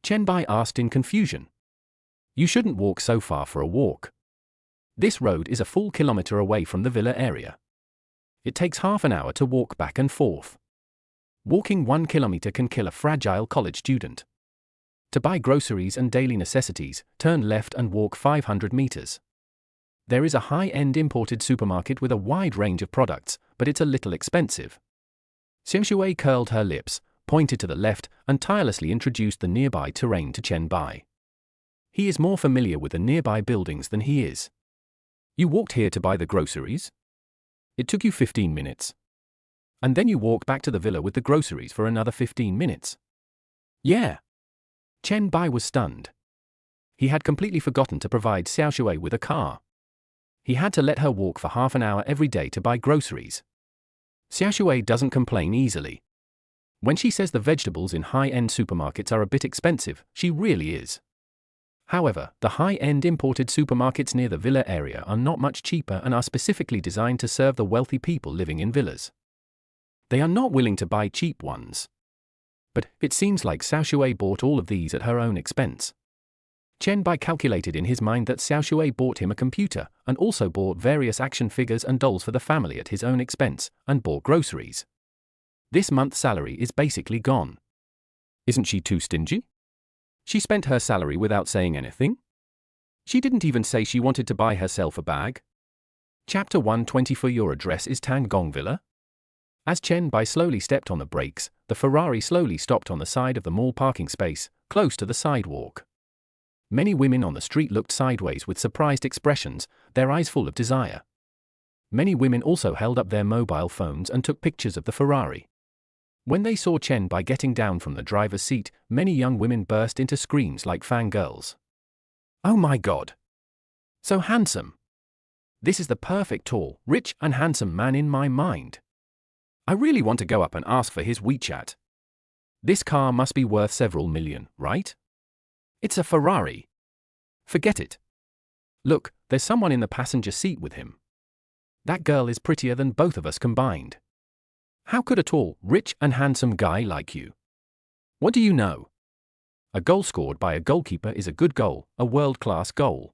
Chen Bai asked in confusion. You shouldn't walk so far for a walk. This road is a full kilometer away from the villa area. It takes half an hour to walk back and forth. Walking 1 kilometer can kill a fragile college student. To buy groceries and daily necessities, turn left and walk 500 meters. There is a high-end imported supermarket with a wide range of products, but it's a little expensive. Xiaoshui curled her lips, pointed to the left, and tirelessly introduced the nearby terrain to Chen Bai. He is more familiar with the nearby buildings than he is. You walked here to buy the groceries? It took you 15 minutes. And then you walk back to the villa with the groceries for another 15 minutes. Yeah. Chen Bai was stunned. He had completely forgotten to provide Xiaoshui with a car. He had to let her walk for half an hour every day to buy groceries. Xiaoshui doesn't complain easily. When she says the vegetables in high-end supermarkets are a bit expensive, she really is. However, the high-end imported supermarkets near the villa area are not much cheaper and are specifically designed to serve the wealthy people living in villas. They are not willing to buy cheap ones. But it seems like Xiaoshui bought all of these at her own expense. Chen Bai calculated in his mind that Xiaoshui bought him a computer and also bought various action figures and dolls for the family at his own expense and bought groceries. This month's salary is basically gone. Isn't she too stingy? She spent her salary without saying anything? She didn't even say she wanted to buy herself a bag. Chapter 120. For your address is Tangong Villa? As Chen Bai slowly stepped on the brakes, the Ferrari slowly stopped on the side of the mall parking space, close to the sidewalk. Many women on the street looked sideways with surprised expressions, their eyes full of desire. Many women also held up their mobile phones and took pictures of the Ferrari. When they saw Chen Bai getting down from the driver's seat, many young women burst into screams like fangirls. Oh my God! So handsome! This is the perfect tall, rich and handsome man in my mind. I really want to go up and ask for his WeChat. This car must be worth several million, right? It's a Ferrari. Forget it. Look, there's someone in the passenger seat with him. That girl is prettier than both of us combined. How could a tall, rich and handsome guy like you? What do you know? A goal scored by a goalkeeper is a good goal, a world-class goal.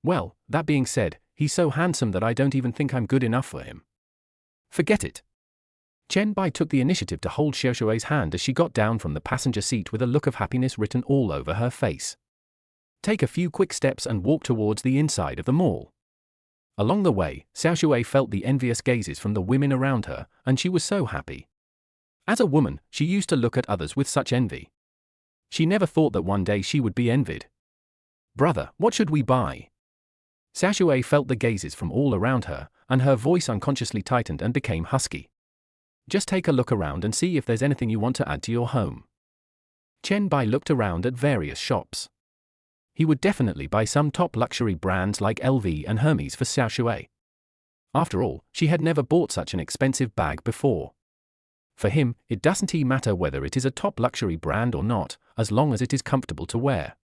Well, that being said, he's so handsome that I don't even think I'm good enough for him. Forget it. Chen Bai took the initiative to hold Xiaoshui's hand as she got down from the passenger seat with a look of happiness written all over her face. Take a few quick steps and walk towards the inside of the mall. Along the way, Xiaoshui felt the envious gazes from the women around her, and she was so happy. As a woman, she used to look at others with such envy. She never thought that one day she would be envied. Brother, what should we buy? Xiaoshui felt the gazes from all around her, and her voice unconsciously tightened and became husky. Just take a look around and see if there's anything you want to add to your home. Chen Bai looked around at various shops. He would definitely buy some top luxury brands like LV and Hermes for Xiaoshui. After all, she had never bought such an expensive bag before. For him, it doesn't matter whether it is a top luxury brand or not, as long as it is comfortable to wear.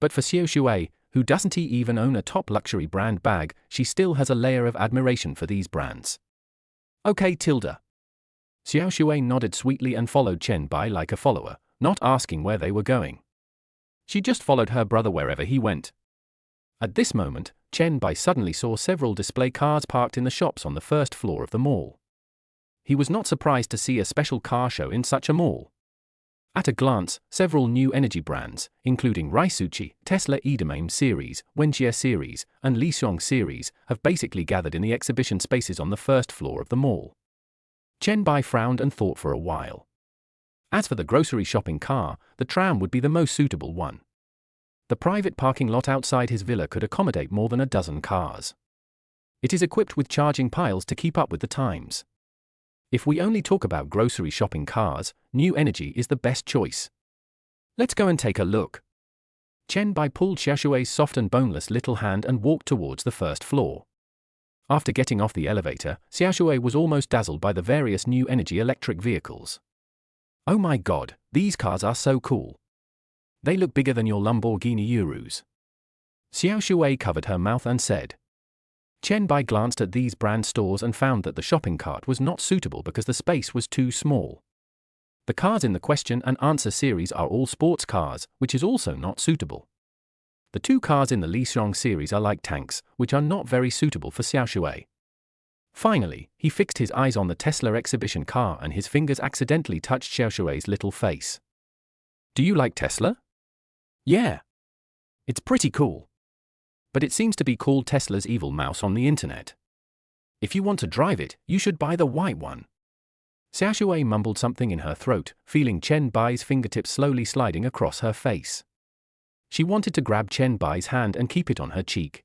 But for Xiaoshui, who doesn't even own a top luxury brand bag, she still has a layer of admiration for these brands. Okay, Tilda. Xiaoshui nodded sweetly and followed Chen Bai like a follower, not asking where they were going. She just followed her brother wherever he went. At this moment, Chen Bai suddenly saw several display cars parked in the shops on the first floor of the mall. He was not surprised to see a special car show in such a mall. At a glance, several new energy brands, including Raisuchi, Tesla Edamame series, Wenjie series, and Lixiong series, have basically gathered in the exhibition spaces on the first floor of the mall. Chen Bai frowned and thought for a while. As for the grocery shopping car, the tram would be the most suitable one. The private parking lot outside his villa could accommodate more than a dozen cars. It is equipped with charging piles to keep up with the times. If we only talk about grocery shopping cars, New Energy is the best choice. Let's go and take a look. Chen Bai pulled Xiaoshui's soft and boneless little hand and walked towards the first floor. After getting off the elevator, Xiaoshui was almost dazzled by the various New Energy electric vehicles. Oh my god, these cars are so cool. They look bigger than your Lamborghini Urus. Xiaoshui covered her mouth and said. Chen Bai glanced at these brand stores and found that the shopping cart was not suitable because the space was too small. The cars in the question and answer series are all sports cars, which is also not suitable. The two cars in the Li Xiong series are like tanks, which are not very suitable for Xiaoshui. Finally, he fixed his eyes on the Tesla exhibition car and his fingers accidentally touched Xiaoshui's little face. Do you like Tesla? Yeah. It's pretty cool. But it seems to be called Tesla's evil mouse on the internet. If you want to drive it, you should buy the white one. Xiaoshui mumbled something in her throat, feeling Chen Bai's fingertips slowly sliding across her face. She wanted to grab Chen Bai's hand and keep it on her cheek.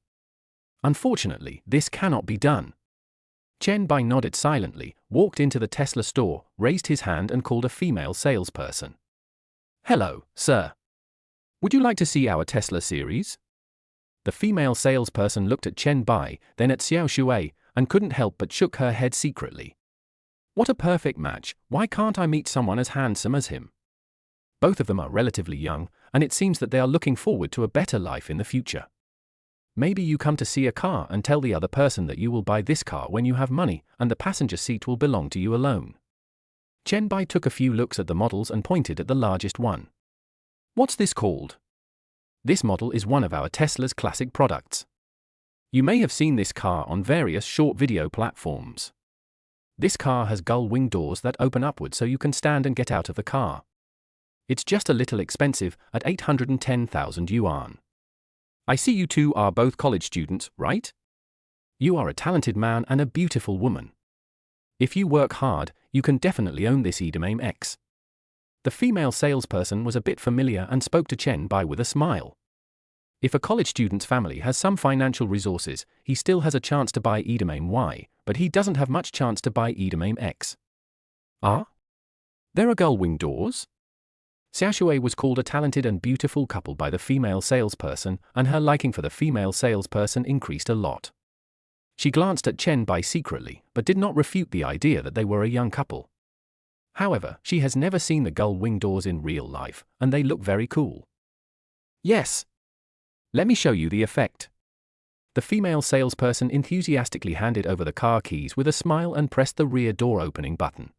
Unfortunately, this cannot be done. Chen Bai nodded silently, walked into the Tesla store, raised his hand and called a female salesperson. Hello, sir. Would you like to see our Tesla series? The female salesperson looked at Chen Bai, then at Xiaoshui, and couldn't help but shook her head secretly. What a perfect match, why can't I meet someone as handsome as him? Both of them are relatively young, and it seems that they are looking forward to a better life in the future. Maybe you come to see a car and tell the other person that you will buy this car when you have money, and the passenger seat will belong to you alone. Chen Bai took a few looks at the models and pointed at the largest one. What's this called? This model is one of our Tesla's classic products. You may have seen this car on various short video platforms. This car has gull-wing doors that open upwards so you can stand and get out of the car. It's just a little expensive at 810,000 yuan. I see you two are both college students, right? You are a talented man and a beautiful woman. If you work hard, you can definitely own this indulging X. The female salesperson was a bit familiar and spoke to Chen Bai with a smile. If a college student's family has some financial resources, he still has a chance to buy indulging Y, but he doesn't have much chance to buy indulging X. Ah? There are gull-wing doors? Xiaoshui was called a talented and beautiful couple by the female salesperson, and her liking for the female salesperson increased a lot. She glanced at Chen Bai secretly, but did not refute the idea that they were a young couple. However, she has never seen the gull-wing doors in real life, and they look very cool. Yes. Let me show you the effect. The female salesperson enthusiastically handed over the car keys with a smile and pressed the rear door opening button.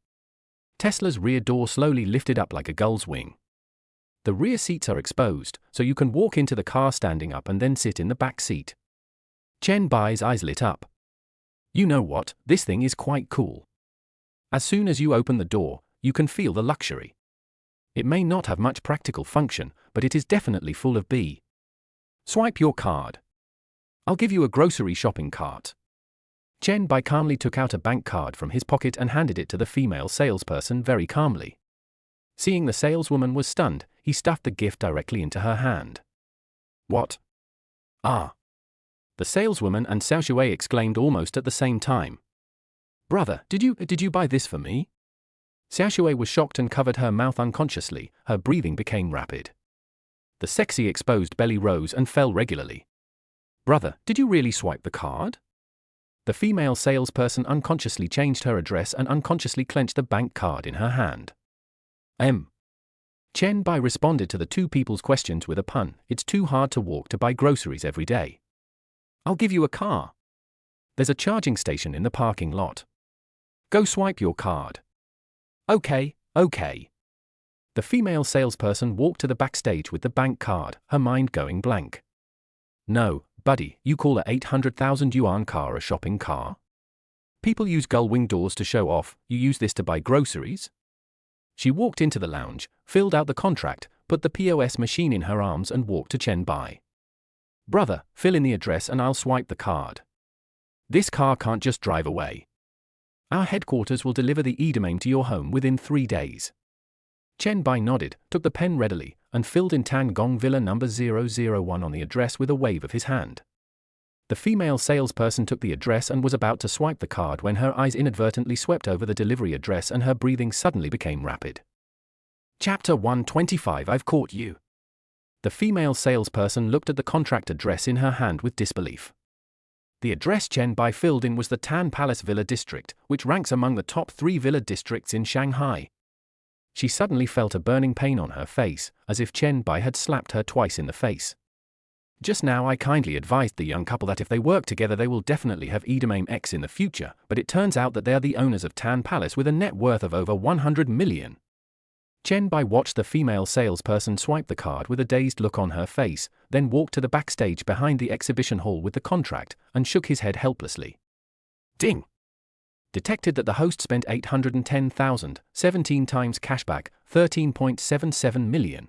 Tesla's rear door slowly lifted up like a gull's wing. The rear seats are exposed, so you can walk into the car standing up and then sit in the back seat. Chen Bai's eyes lit up. You know what, this thing is quite cool. As soon as you open the door, you can feel the luxury. It may not have much practical function, but it is definitely full of B. Swipe your card. I'll give you a grocery shopping cart. Chen Bai calmly took out a bank card from his pocket and handed it to the female salesperson very calmly. Seeing the saleswoman was stunned, he stuffed the gift directly into her hand. What? Ah! The saleswoman and Xiaoshui exclaimed almost at the same time. Brother, did you buy this for me? Xiaoshui was shocked and covered her mouth unconsciously, her breathing became rapid. The sexy exposed belly rose and fell regularly. Brother, did you really swipe the card? The female salesperson unconsciously changed her address and unconsciously clenched the bank card in her hand. Chen Bai responded to the two people's questions with a pun. It's too hard to walk to buy groceries every day. I'll give you a car. There's a charging station in the parking lot. Go swipe your card. Okay. The female salesperson walked to the backstage with the bank card, her mind going blank. No, buddy, you call a 800,000 yuan car a shopping car? People use gull-wing doors to show off, you use this to buy groceries? She walked into the lounge, filled out the contract, put the POS machine in her arms and walked to Chen Bai. Brother, fill in the address and I'll swipe the card. This car can't just drive away. Our headquarters will deliver the indulging to your home within 3 days. Chen Bai nodded, took the pen readily, and filled in Tan Gong Villa number 001 on the address with a wave of his hand. The female salesperson took the address and was about to swipe the card when her eyes inadvertently swept over the delivery address and her breathing suddenly became rapid. Chapter 125 I've caught you. The female salesperson looked at the contract address in her hand with disbelief. The address Chen Bai filled in was the Tan Palace Villa District, which ranks among the top 3 villa districts in Shanghai. She suddenly felt a burning pain on her face, as if Chen Bai had slapped her twice in the face. Just now I kindly advised the young couple that if they work together they will definitely have indulgence in the future, but it turns out that they are the owners of Tan Palace with a net worth of over 100 million. Chen Bai watched the female salesperson swipe the card with a dazed look on her face, then walked to the backstage behind the exhibition hall with the contract, and shook his head helplessly. Ding! Detected that the host spent 810,000, 17 times cashback, 13.77 million.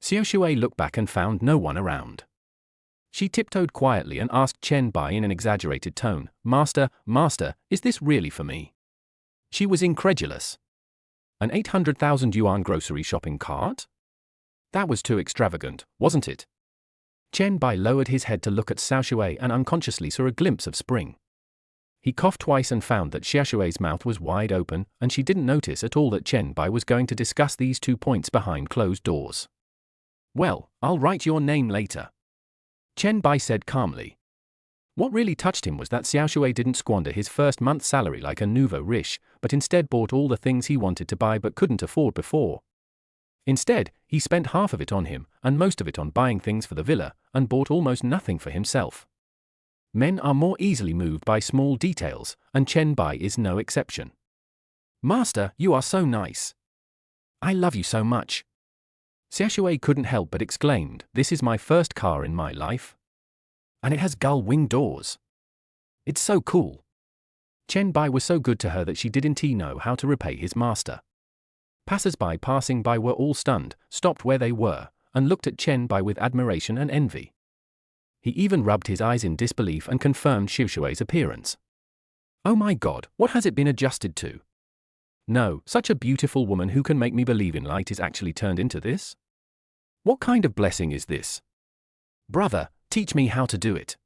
Xiao Shui looked back and found no one around. She tiptoed quietly and asked Chen Bai in an exaggerated tone, Master, is this really for me? She was incredulous. An 800,000 yuan grocery shopping cart? That was too extravagant, wasn't it? Chen Bai lowered his head to look at Xiao Shui and unconsciously saw a glimpse of spring. He coughed twice and found that Xiao Shui's mouth was wide open, and she didn't notice at all that Chen Bai was going to discuss these 2 points behind closed doors. Well, I'll write your name later, Chen Bai said calmly. What really touched him was that Xiao Shui didn't squander his first month's salary like a nouveau riche, but instead bought all the things he wanted to buy but couldn't afford before. Instead, he spent half of it on him, and most of it on buying things for the villa, and bought almost nothing for himself. Men are more easily moved by small details, and Chen Bai is no exception. Master, you are so nice. I love you so much. Xiao Shui couldn't help but exclaimed, this is my first car in my life. And it has gull-wing doors. It's so cool. Chen Bai was so good to her that she didn't know how to repay his master. Passers-by passing by were all stunned, stopped where they were, and looked at Chen Bai with admiration and envy. He even rubbed his eyes in disbelief and confirmed Xiao Shui's appearance. Oh my God, what has it been adjusted to? No, such a beautiful woman who can make me believe in light is actually turned into this? What kind of blessing is this? Brother, teach me how to do it.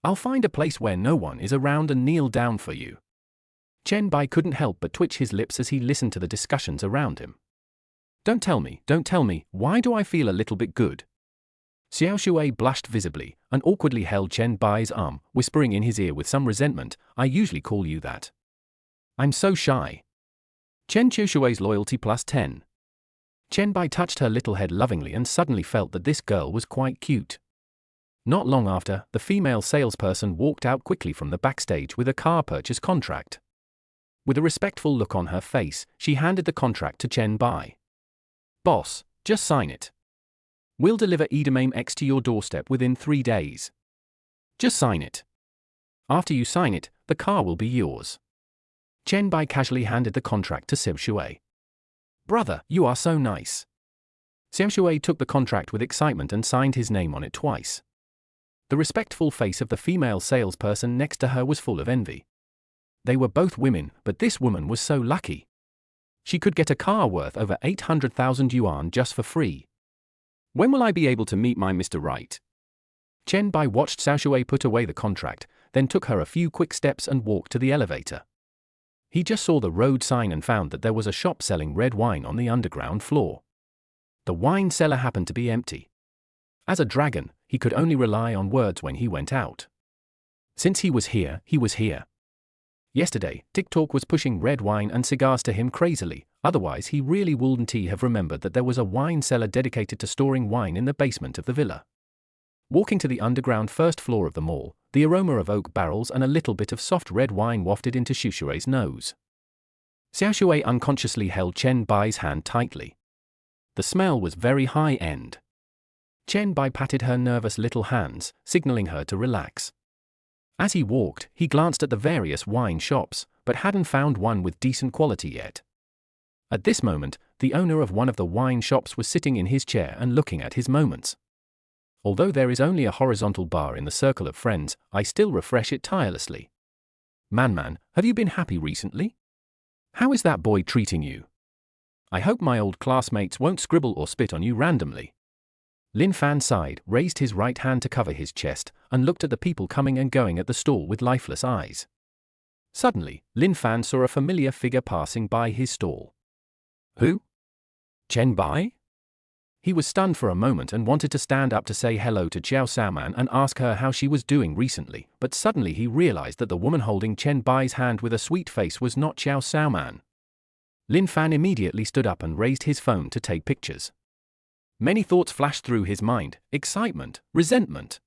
I'll find a place where no one is around and kneel down for you. Chen Bai couldn't help but twitch his lips as he listened to the discussions around him. Don't tell me, why do I feel a little bit good? Xiao Shui blushed visibly, and awkwardly held Chen Bai's arm, whispering in his ear with some resentment, I usually call you that. I'm so shy. Chen Shui's loyalty plus 10. Chen Bai touched her little head lovingly and suddenly felt that this girl was quite cute. Not long after, the female salesperson walked out quickly from the backstage with a car purchase contract. With a respectful look on her face, she handed the contract to Chen Bai. Boss, just sign it. We'll deliver indulgence to your doorstep within 3 days. Just sign it. After you sign it, the car will be yours. Chen Bai casually handed the contract to Xiao Shui. Brother, you are so nice. Xiao Shui took the contract with excitement and signed his name on it twice. The respectful face of the female salesperson next to her was full of envy. They were both women, but this woman was so lucky. She could get a car worth over 800,000 yuan just for free. When will I be able to meet my Mr. Right? Chen Bai watched Xiao Shui put away the contract, then took her a few quick steps and walked to the elevator. He just saw the road sign and found that there was a shop selling red wine on the underground floor. The wine cellar happened to be empty. As a dragon, he could only rely on words when he went out. Since he was here, he was here. Yesterday, TikTok was pushing red wine and cigars to him crazily, otherwise he really wouldn't have remembered that there was a wine cellar dedicated to storing wine in the basement of the villa. Walking to the underground first floor of the mall, the aroma of oak barrels and a little bit of soft red wine wafted into Xiao Shui's nose. Xiao Shui unconsciously held Chen Bai's hand tightly. The smell was very high-end. Chen Bai patted her nervous little hands, signaling her to relax. As he walked, he glanced at the various wine shops, but hadn't found one with decent quality yet. At this moment, the owner of one of the wine shops was sitting in his chair and looking at his moments. Although there is only a horizontal bar in the circle of friends, I still refresh it tirelessly. Man, have you been happy recently? How is that boy treating you? I hope my old classmates won't scribble or spit on you randomly. Lin Fan sighed, raised his right hand to cover his chest, and looked at the people coming and going at the stall with lifeless eyes. Suddenly, Lin Fan saw a familiar figure passing by his stall. Who? Chen Bai? He was stunned for a moment and wanted to stand up to say hello to Qiao Xiaoman and ask her how she was doing recently, but suddenly he realized that the woman holding Chen Bai's hand with a sweet face was not Qiao Xiaoman. Lin Fan immediately stood up and raised his phone to take pictures. Many thoughts flashed through his mind: excitement, resentment.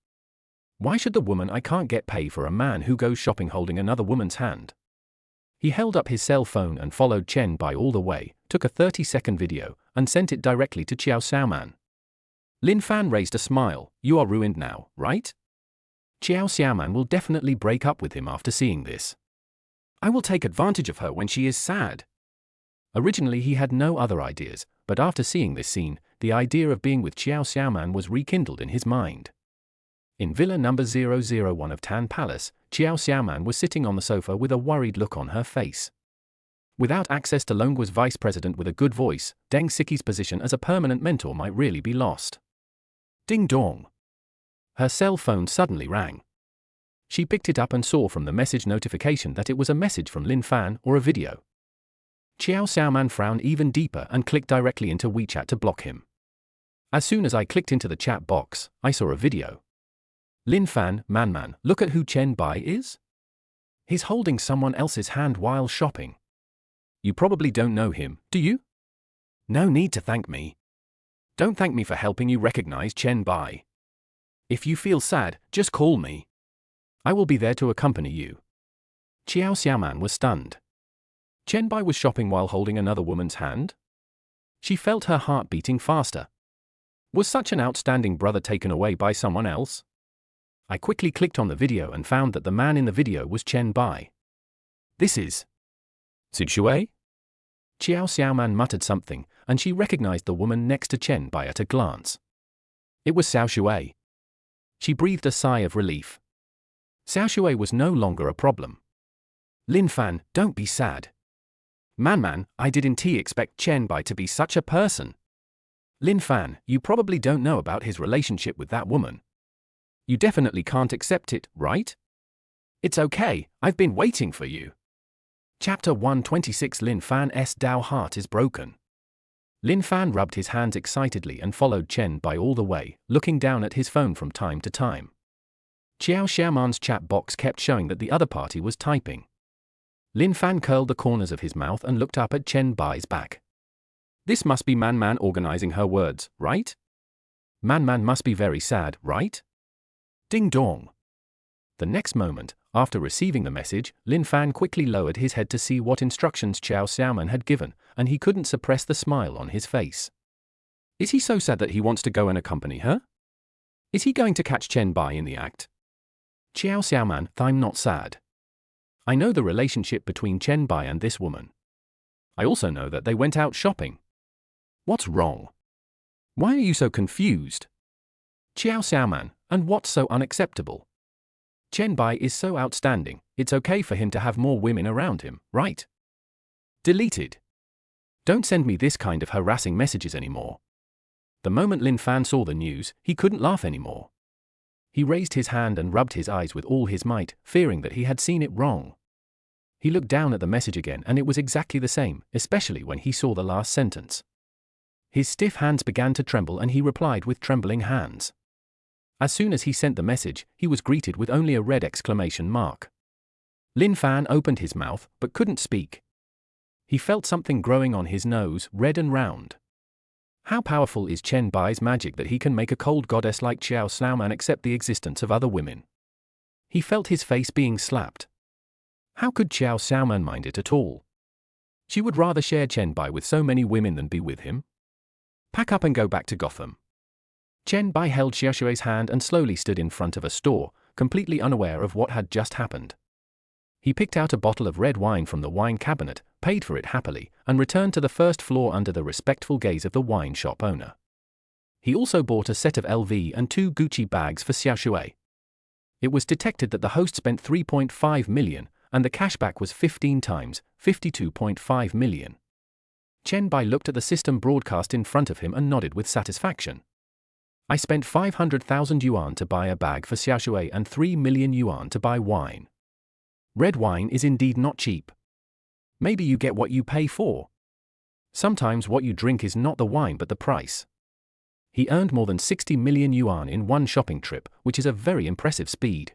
Why should the woman I can't get pay for a man who goes shopping holding another woman's hand? He held up his cell phone and followed Chen Bai all the way, took a 30-second video, and sent it directly to Qiao Xiaoman. Lin Fan raised a smile. You are ruined now, right? Qiao Xiaoman will definitely break up with him after seeing this. I will take advantage of her when she is sad. Originally he had no other ideas, but after seeing this scene, the idea of being with Qiao Xiaoman was rekindled in his mind. In Villa number 001 of Tan Palace, Qiao Xiaoman was sitting on the sofa with a worried look on her face. Without access to Longgua's vice president with a good voice, Deng Siki's position as a permanent mentor might really be lost. Ding dong. Her cell phone suddenly rang. She picked it up and saw from the message notification that it was a message from Lin Fan or a video. Qiao Xiaoman frowned even deeper and clicked directly into WeChat to block him. As soon as I clicked into the chat box, I saw a video. Lin Fan, man, look at who Chen Bai is? He's holding someone else's hand while shopping. You probably don't know him, do you? No need to thank me. Don't thank me for helping you recognize Chen Bai. If you feel sad, just call me. I will be there to accompany you. Qiao Xiaoman was stunned. Chen Bai was shopping while holding another woman's hand? She felt her heart beating faster. Was such an outstanding brother taken away by someone else? I quickly clicked on the video and found that the man in the video was Chen Bai. This is Su Shui? Qiao Xiaoman muttered something, and she recognized the woman next to Chen Bai at a glance. It was Xiao Shui. She breathed a sigh of relief. Xiao Shui was no longer a problem. Lin Fan, don't be sad. Man, I didn't expect Chen Bai to be such a person. Lin Fan, you probably don't know about his relationship with that woman. You definitely can't accept it, right? It's okay, I've been waiting for you. Chapter 126 Lin Fan's Dao heart is broken. Lin Fan rubbed his hands excitedly and followed Chen Bai all the way, looking down at his phone from time to time. Qiao Xiaoman's chat box kept showing that the other party was typing. Lin Fan curled the corners of his mouth and looked up at Chen Bai's back. This must be Man organizing her words, right? Man must be very sad, right? Ding dong. The next moment, after receiving the message, Lin Fan quickly lowered his head to see what instructions Qiao Xiaoman had given, and he couldn't suppress the smile on his face. Is he so sad that he wants to go and accompany her? Is he going to catch Chen Bai in the act? Qiao Xiaoman, I'm not sad. I know the relationship between Chen Bai and this woman. I also know that they went out shopping. What's wrong? Why are you so confused? Qiao Xiaoman, and what's so unacceptable? Chen Bai is so outstanding, it's okay for him to have more women around him, right? Deleted. Don't send me this kind of harassing messages anymore. The moment Lin Fan saw the news, he couldn't laugh anymore. He raised his hand and rubbed his eyes with all his might, fearing that he had seen it wrong. He looked down at the message again and it was exactly the same, especially when he saw the last sentence. His stiff hands began to tremble and he replied with trembling hands. As soon as he sent the message, he was greeted with only a red exclamation mark. Lin Fan opened his mouth, but couldn't speak. He felt something growing on his nose, red and round. How powerful is Chen Bai's magic that he can make a cold goddess like Qiao Xiaoman accept the existence of other women? He felt his face being slapped. How could Qiao Xiaoman mind it at all? She would rather share Chen Bai with so many women than be with him. Pack up and go back to Gotham. Chen Bai held Xiao Shui's hand and slowly stood in front of a store, completely unaware of what had just happened. He picked out a bottle of red wine from the wine cabinet, paid for it happily, and returned to the first floor under the respectful gaze of the wine shop owner. He also bought a set of LV and 2 Gucci bags for Xiao Shui. It was detected that the host spent 3.5 million, and the cashback was 15 times, 52.5 million. Chen Bai looked at the system broadcast in front of him and nodded with satisfaction. I spent 500,000 yuan to buy a bag for Xiaoshui and 3 million yuan to buy wine. Red wine is indeed not cheap. Maybe you get what you pay for. Sometimes what you drink is not the wine but the price. He earned more than 60 million yuan in one shopping trip, which is a very impressive speed.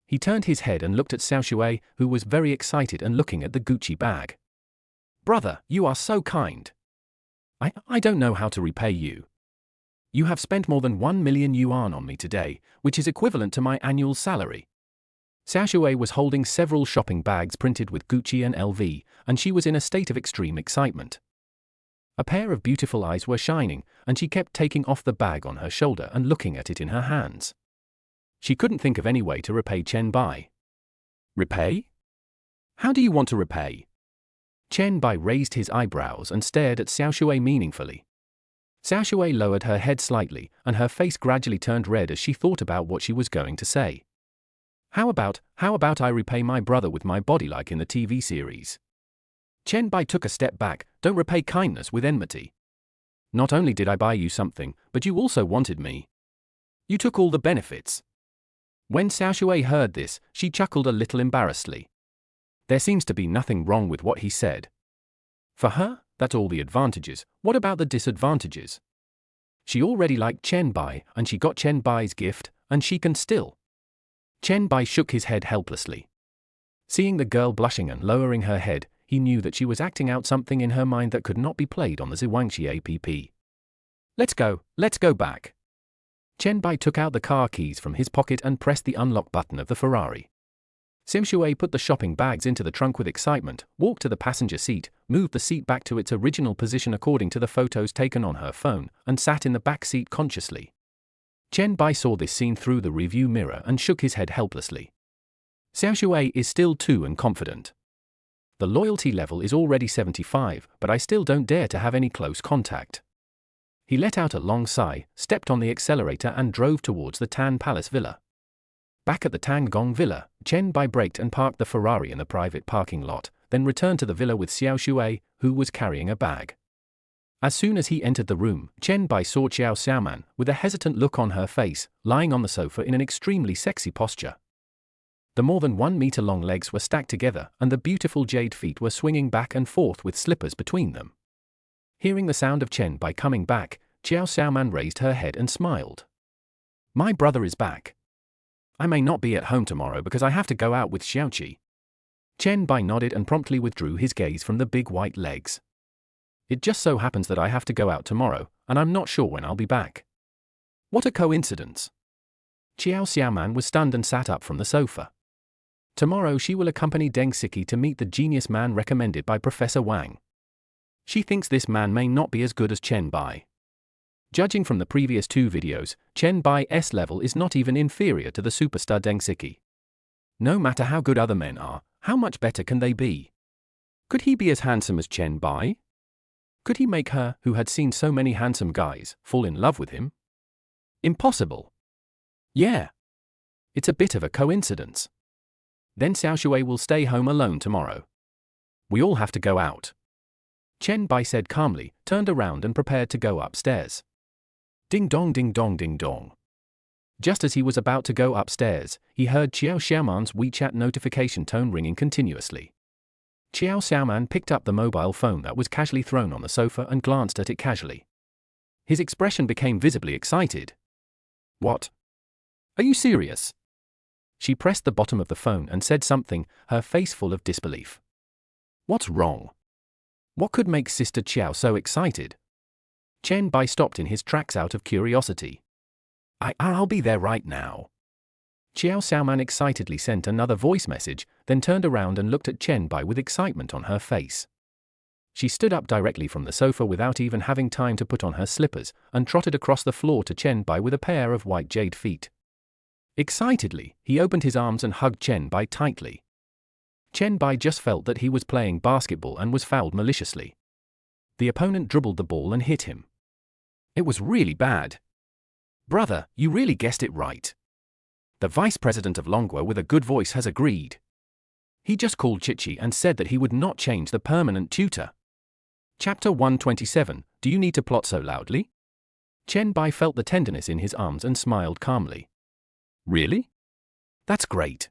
He turned his head and looked at Xiaoshui, who was very excited and looking at the Gucci bag. Brother, you are so kind. I don't know how to repay you. You have spent more than 1 million yuan on me today, which is equivalent to my annual salary. Xiaoshui was holding several shopping bags printed with Gucci and LV, and she was in a state of extreme excitement. A pair of beautiful eyes were shining, and she kept taking off the bag on her shoulder and looking at it in her hands. She couldn't think of any way to repay Chen Bai. Repay? How do you want to repay? Chen Bai raised his eyebrows and stared at Xiaoshui meaningfully. Xiaoshui lowered her head slightly, and her face gradually turned red as she thought about what she was going to say. How about I repay my brother with my body like in the TV series? Chen Bai took a step back. Don't repay kindness with enmity. Not only did I buy you something, but you also wanted me. You took all the benefits. When Xiaoshui heard this, she chuckled a little embarrassedly. There seems to be nothing wrong with what he said. For her, that's all the advantages. What about the disadvantages? She already liked Chen Bai, and she got Chen Bai's gift, and she can still. Chen Bai shook his head helplessly. Seeing the girl blushing and lowering her head, he knew that she was acting out something in her mind that could not be played on the Zhuangxi app. Let's go back. Chen Bai took out the car keys from his pocket and pressed the unlock button of the Ferrari. Xiaoshui put the shopping bags into the trunk with excitement, walked to the passenger seat, moved the seat back to its original position according to the photos taken on her phone, and sat in the back seat consciously. Chen Bai saw this scene through the review mirror and shook his head helplessly. Xiaoshui is still too unconfident. The loyalty level is already 75, but I still don't dare to have any close contact. He let out a long sigh, stepped on the accelerator and drove towards the Tan Palace Villa. Back at the Tan Gong Villa, Chen Bai braked and parked the Ferrari in the private parking lot, then returned to the villa with Xiaoshui, who was carrying a bag. As soon as he entered the room, Chen Bai saw Xiao Xiaoman, with a hesitant look on her face, lying on the sofa in an extremely sexy posture. The more than 1 meter long legs were stacked together, and the beautiful jade feet were swinging back and forth with slippers between them. Hearing the sound of Chen Bai coming back, Xiao Xiaoman raised her head and smiled. My brother is back. I may not be at home tomorrow because I have to go out with Xiaoqi. Chen Bai nodded and promptly withdrew his gaze from the big white legs. It just so happens that I have to go out tomorrow, and I'm not sure when I'll be back. What a coincidence. Xiao Xiaoman was stunned and sat up from the sofa. Tomorrow she will accompany Deng Siki to meet the genius man recommended by Professor Wang. She thinks this man may not be as good as Chen Bai. Judging from the previous 2 videos, Chen Bai's level is not even inferior to the superstar Deng Siki. No matter how good other men are, how much better can they be? Could he be as handsome as Chen Bai? Could he make her, who had seen so many handsome guys, fall in love with him? Impossible. Yeah. It's a bit of a coincidence. Then Xiaoshui will stay home alone tomorrow. We all have to go out. Chen Bai said calmly, turned around and prepared to go upstairs. Ding dong ding dong ding dong. Just as he was about to go upstairs, he heard Xiao Xiaoman's WeChat notification tone ringing continuously. Xiao Xiaoman picked up the mobile phone that was casually thrown on the sofa and glanced at it casually. His expression became visibly excited. What? Are you serious? She pressed the bottom of the phone and said something, her face full of disbelief. What's wrong? What could make Sister Xiao so excited? Chen Bai stopped in his tracks out of curiosity. I'll be there right now. Xiao Xiaoman excitedly sent another voice message, then turned around and looked at Chen Bai with excitement on her face. She stood up directly from the sofa without even having time to put on her slippers, and trotted across the floor to Chen Bai with a pair of white jade feet. Excitedly, he opened his arms and hugged Chen Bai tightly. Chen Bai just felt that he was playing basketball and was fouled maliciously. The opponent dribbled the ball and hit him. It was really bad. Brother, you really guessed it right. The vice president of Longhua with a good voice has agreed. He just called Chichi and said that he would not change the permanent tutor. Chapter 127, Do you need to plot so loudly? Chen Bai felt the tenderness in his arms and smiled calmly. Really? That's great.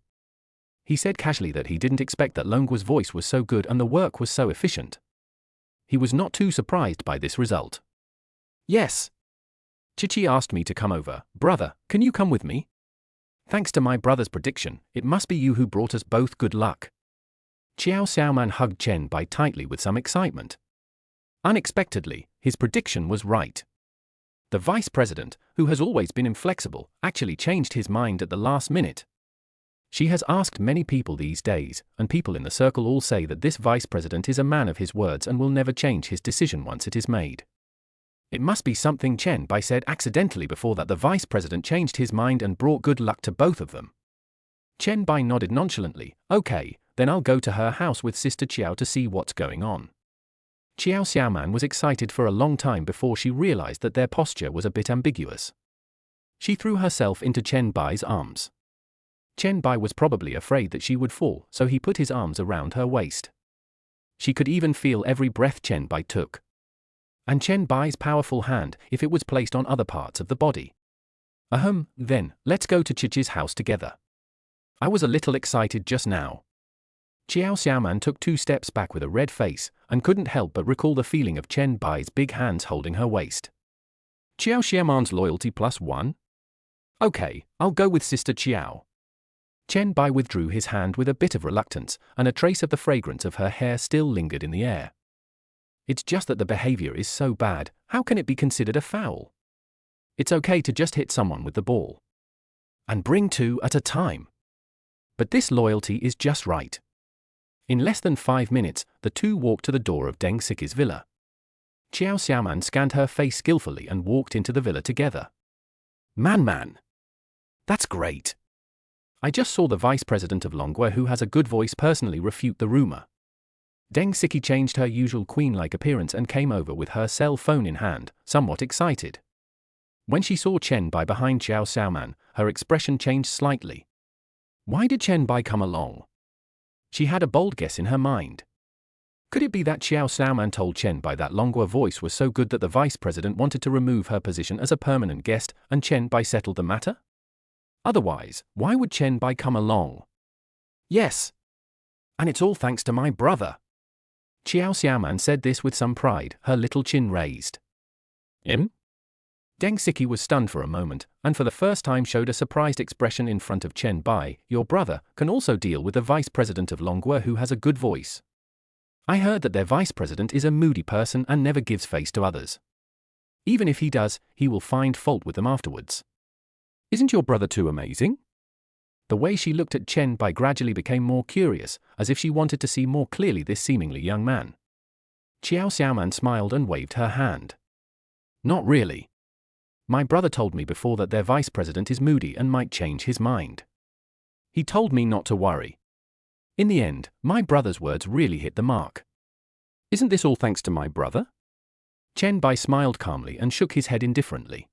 He said casually that he didn't expect that Longguo's voice was so good and the work was so efficient. He was not too surprised by this result. Yes. Chichi asked me to come over. Brother, can you come with me? Thanks to my brother's prediction, it must be you who brought us both good luck. Qiao Xiaoman hugged Chen Bai tightly with some excitement. Unexpectedly, his prediction was right. The vice president, who has always been inflexible, actually changed his mind at the last minute. She has asked many people these days, and people in the circle all say that this vice president is a man of his words and will never change his decision once it is made. It must be something Chen Bai said accidentally before that the vice president changed his mind and brought good luck to both of them. Chen Bai nodded nonchalantly. Okay, then I'll go to her house with Sister Qiao to see what's going on. Qiao Xiaoman was excited for a long time before she realized that their posture was a bit ambiguous. She threw herself into Chen Bai's arms. Chen Bai was probably afraid that she would fall, so he put his arms around her waist. She could even feel every breath Chen Bai took. And Chen Bai's powerful hand, if it was placed on other parts of the body. Then, let's go to Chichi's house together. I was a little excited just now. Qiao Xiaoman took 2 steps back with a red face, and couldn't help but recall the feeling of Chen Bai's big hands holding her waist. Qiao Xiaoman's loyalty +1? Okay, I'll go with Sister Qiao. Chen Bai withdrew his hand with a bit of reluctance, and a trace of the fragrance of her hair still lingered in the air. It's just that the behavior is so bad, how can it be considered a foul? It's okay to just hit someone with the ball. And bring 2 at a time. But this loyalty is just right. In less than 5 minutes, the two walked to the door of Deng Siki's villa. Qiao Xiaoman scanned her face skillfully and walked into the villa together. Man. That's great. I just saw the vice president of Longguo who has a good voice personally refute the rumor. Deng Siki changed her usual queen-like appearance and came over with her cell phone in hand, somewhat excited. When she saw Chen Bai behind Qiao Xiaoman, her expression changed slightly. Why did Chen Bai come along? She had a bold guess in her mind. Could it be that Qiao Xiaoman told Chen Bai that Longguo voice was so good that the vice president wanted to remove her position as a permanent guest and Chen Bai settled the matter? Otherwise, why would Chen Bai come along? Yes. And it's all thanks to my brother. Qiao Xiaoman said this with some pride, her little chin raised. Deng Siki was stunned for a moment, and for the first time showed a surprised expression in front of Chen Bai. Your brother can also deal with the vice president of Longguo who has a good voice. I heard that their vice president is a moody person and never gives face to others. Even if he does, he will find fault with them afterwards. Isn't your brother too amazing? The way she looked at Chen Bai gradually became more curious, as if she wanted to see more clearly this seemingly young man. Qiao Xiaoman smiled and waved her hand. Not really. My brother told me before that their vice president is moody and might change his mind. He told me not to worry. In the end, my brother's words really hit the mark. Isn't this all thanks to my brother? Chen Bai smiled calmly and shook his head indifferently.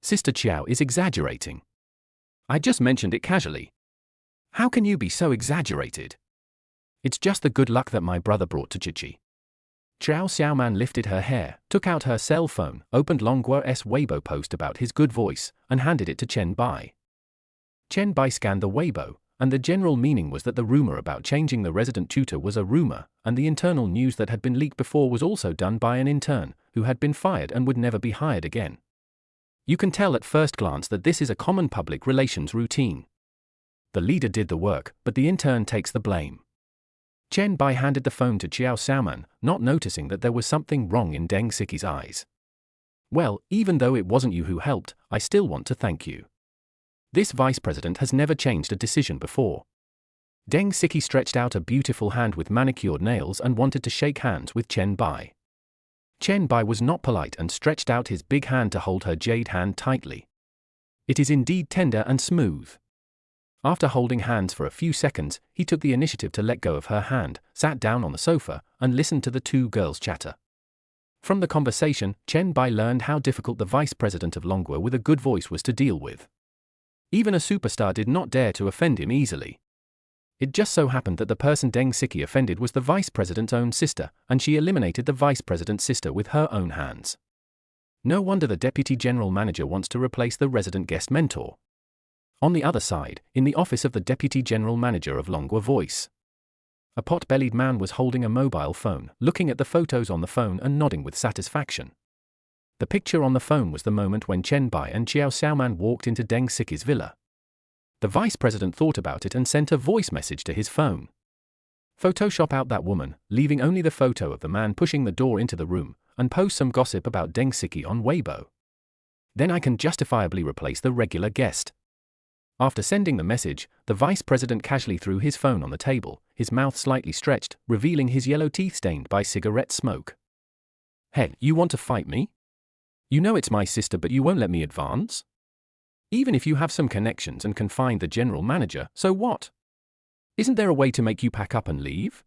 Sister Qiao is exaggerating. I just mentioned it casually. How can you be so exaggerated? It's just the good luck that my brother brought to Chichi. Qiao Xiaoman lifted her hair, took out her cell phone, opened Longguo's Weibo post about his good voice, and handed it to Chen Bai. Chen Bai scanned the Weibo, and the general meaning was that the rumor about changing the resident tutor was a rumor, and the internal news that had been leaked before was also done by an intern, who had been fired and would never be hired again. You can tell at first glance that this is a common public relations routine. The leader did the work, but the intern takes the blame. Chen Bai handed the phone to Qiao Xiaoman, not noticing that there was something wrong in Deng Siki's eyes. Well, even though it wasn't you who helped, I still want to thank you. This vice president has never changed a decision before. Deng Siki stretched out a beautiful hand with manicured nails and wanted to shake hands with Chen Bai. Chen Bai was not polite and stretched out his big hand to hold her jade hand tightly. It is indeed tender and smooth. After holding hands for a few seconds, he took the initiative to let go of her hand, sat down on the sofa, and listened to the two girls chatter. From the conversation, Chen Bai learned how difficult the vice president of Longguo with a good voice was to deal with. Even a superstar did not dare to offend him easily. It just so happened that the person Deng Siki offended was the vice president's own sister, and she eliminated the vice president's sister with her own hands. No wonder the deputy general manager wants to replace the resident guest mentor. On the other side, in the office of the deputy general manager of Longwa Voice, a pot-bellied man was holding a mobile phone, looking at the photos on the phone and nodding with satisfaction. The picture on the phone was the moment when Chen Bai and Xiao Xiaoman walked into Deng Siki's villa. The vice president thought about it and sent a voice message to his phone. Photoshop out that woman, leaving only the photo of the man pushing the door into the room, and post some gossip about Deng Siki on Weibo. Then I can justifiably replace the regular guest. After sending the message, the vice president casually threw his phone on the table, his mouth slightly stretched, revealing his yellow teeth stained by cigarette smoke. Hey, you want to fight me? You know it's my sister, but you won't let me advance? Even if you have some connections and can find the general manager, so what? Isn't there a way to make you pack up and leave?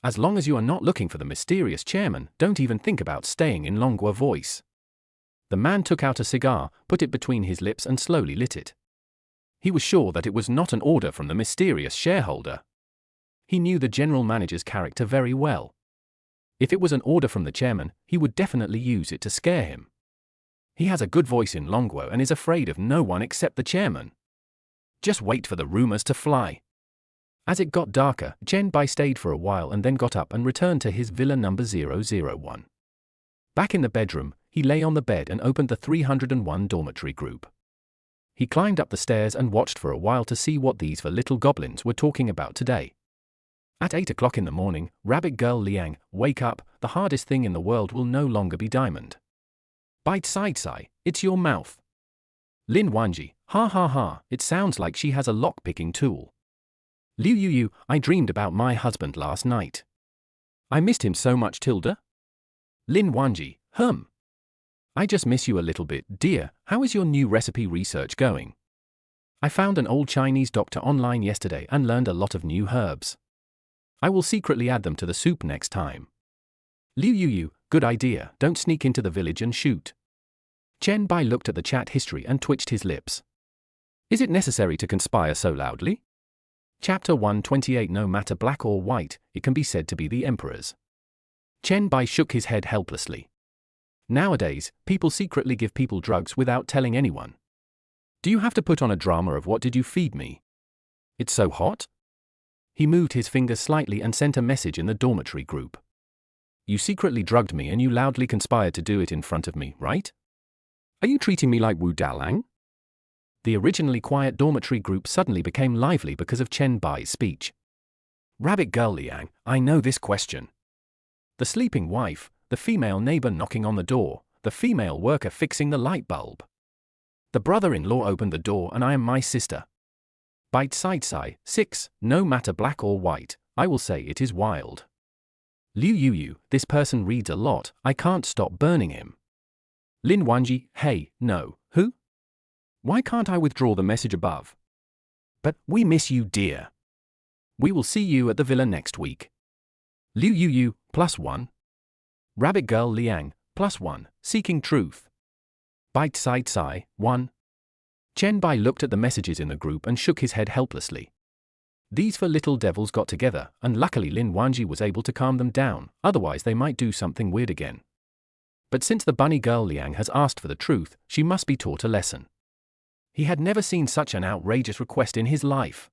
As long as you are not looking for the mysterious chairman, don't even think about staying in Longwa Voice. The man took out a cigar, put it between his lips and slowly lit it. He was sure that it was not an order from the mysterious shareholder. He knew the general manager's character very well. If it was an order from the chairman, he would definitely use it to scare him. He has a good voice in Longwo and is afraid of no one except the chairman. Just wait for the rumors to fly. As it got darker, Chen Bai stayed for a while and then got up and returned to his villa number 001. Back in the bedroom, he lay on the bed and opened the 301 dormitory group. He climbed up the stairs and watched for a while to see what these four little goblins were talking about today. At 8 o'clock in the morning, Rabbit Girl Liang, wake up, the hardest thing in the world will no longer be diamond. Bite side sigh, it's your mouth. Lin Wanji, ha ha ha, it sounds like she has a lock-picking tool. Liu Yu, I dreamed about my husband last night. I missed him so much, Tilda. Lin Wanji, I just miss you a little bit, dear. How is your new recipe research going? I found an old Chinese doctor online yesterday and learned a lot of new herbs. I will secretly add them to the soup next time. Liu Yu, good idea, don't sneak into the village and shoot. Chen Bai looked at the chat history and twitched his lips. Is it necessary to conspire so loudly? Chapter 128. No matter black or white, it can be said to be the emperor's. Chen Bai shook his head helplessly. Nowadays, people secretly give people drugs without telling anyone. Do you have to put on a drama of what did you feed me? It's so hot? He moved his fingers slightly and sent a message in the dormitory group. You secretly drugged me and you loudly conspired to do it in front of me, right? Are you treating me like Wu Dalang? The originally quiet dormitory group suddenly became lively because of Chen Bai's speech. Rabbit Girl Liang, I know this question. The sleeping wife, the female neighbor knocking on the door, the female worker fixing the light bulb. The brother-in-law opened the door and I am my sister. Bite side sigh, 6, no matter black or white, I will say it is wild. Liu Yu, this person reads a lot, I can't stop burning him. Lin Wanji, hey, no, who? Why can't I withdraw the message above? But, we miss you, dear. We will see you at the villa next week. Liu Yu, +1. Rabbit Girl Liang, +1, seeking truth. Bite side sigh, 1. Chen Bai looked at the messages in the group and shook his head helplessly. These four little devils got together, and luckily Lin Wanji was able to calm them down, otherwise they might do something weird again. But since the bunny girl Liang has asked for the truth, she must be taught a lesson. He had never seen such an outrageous request in his life.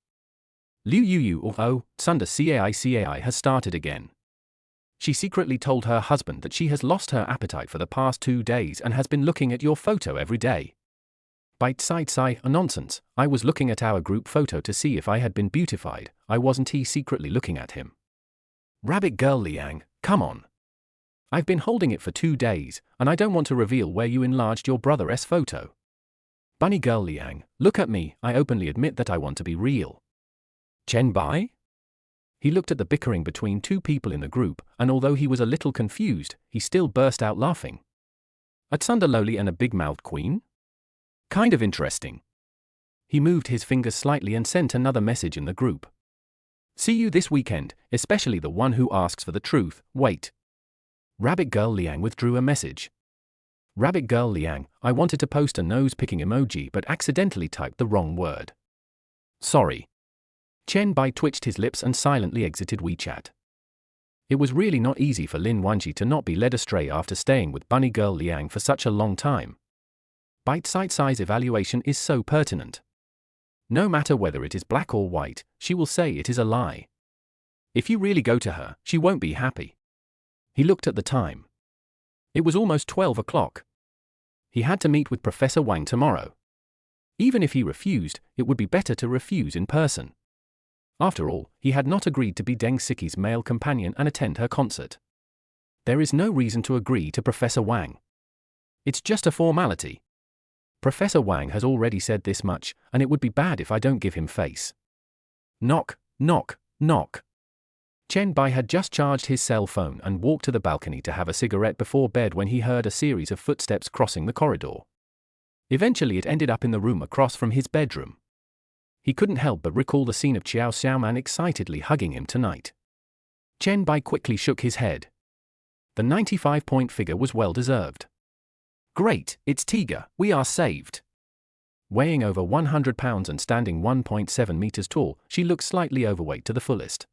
Liu Yu, Sunda Cai has started again. She secretly told her husband that she has lost her appetite for the past 2 days and has been looking at your photo every day. Bite side sigh, nonsense, I was looking at our group photo to see if I had been beautified, I wasn't he secretly looking at him. Rabbit Girl Liang, come on. I've been holding it for 2 days, and I don't want to reveal where you enlarged your brother's photo. Bunny Girl Liang, look at me, I openly admit that I want to be real. Chen Bai? He looked at the bickering between 2 people in the group, and although he was a little confused, he still burst out laughing. A Tsunda Loli and a big-mouthed queen? Kind of interesting. He moved his fingers slightly and sent another message in the group. See you this weekend, especially the one who asks for the truth, wait. Rabbit Girl Liang withdrew a message. Rabbit Girl Liang, I wanted to post a nose-picking emoji but accidentally typed the wrong word. Sorry. Chen Bai twitched his lips and silently exited WeChat. It was really not easy for Lin Wanji to not be led astray after staying with bunny girl Liang for such a long time. Bite-size evaluation is so pertinent. No matter whether it is black or white, she will say it is a lie. If you really go to her, she won't be happy. He looked at the time. It was almost 12 o'clock. He had to meet with Professor Wang tomorrow. Even if he refused, it would be better to refuse in person. After all, he had not agreed to be Deng Siki's male companion and attend her concert. There is no reason to agree to Professor Wang. It's just a formality. Professor Wang has already said this much, and it would be bad if I don't give him face. Knock, knock, knock. Chen Bai had just charged his cell phone and walked to the balcony to have a cigarette before bed when he heard a series of footsteps crossing the corridor. Eventually it ended up in the room across from his bedroom. He couldn't help but recall the scene of Qiao Xiaoman excitedly hugging him tonight. Chen Bai quickly shook his head. The 95-point figure was well deserved. Great, it's Tiga, we are saved. Weighing over 100 pounds and standing 1.7 meters tall, she looked slightly overweight to the fullest.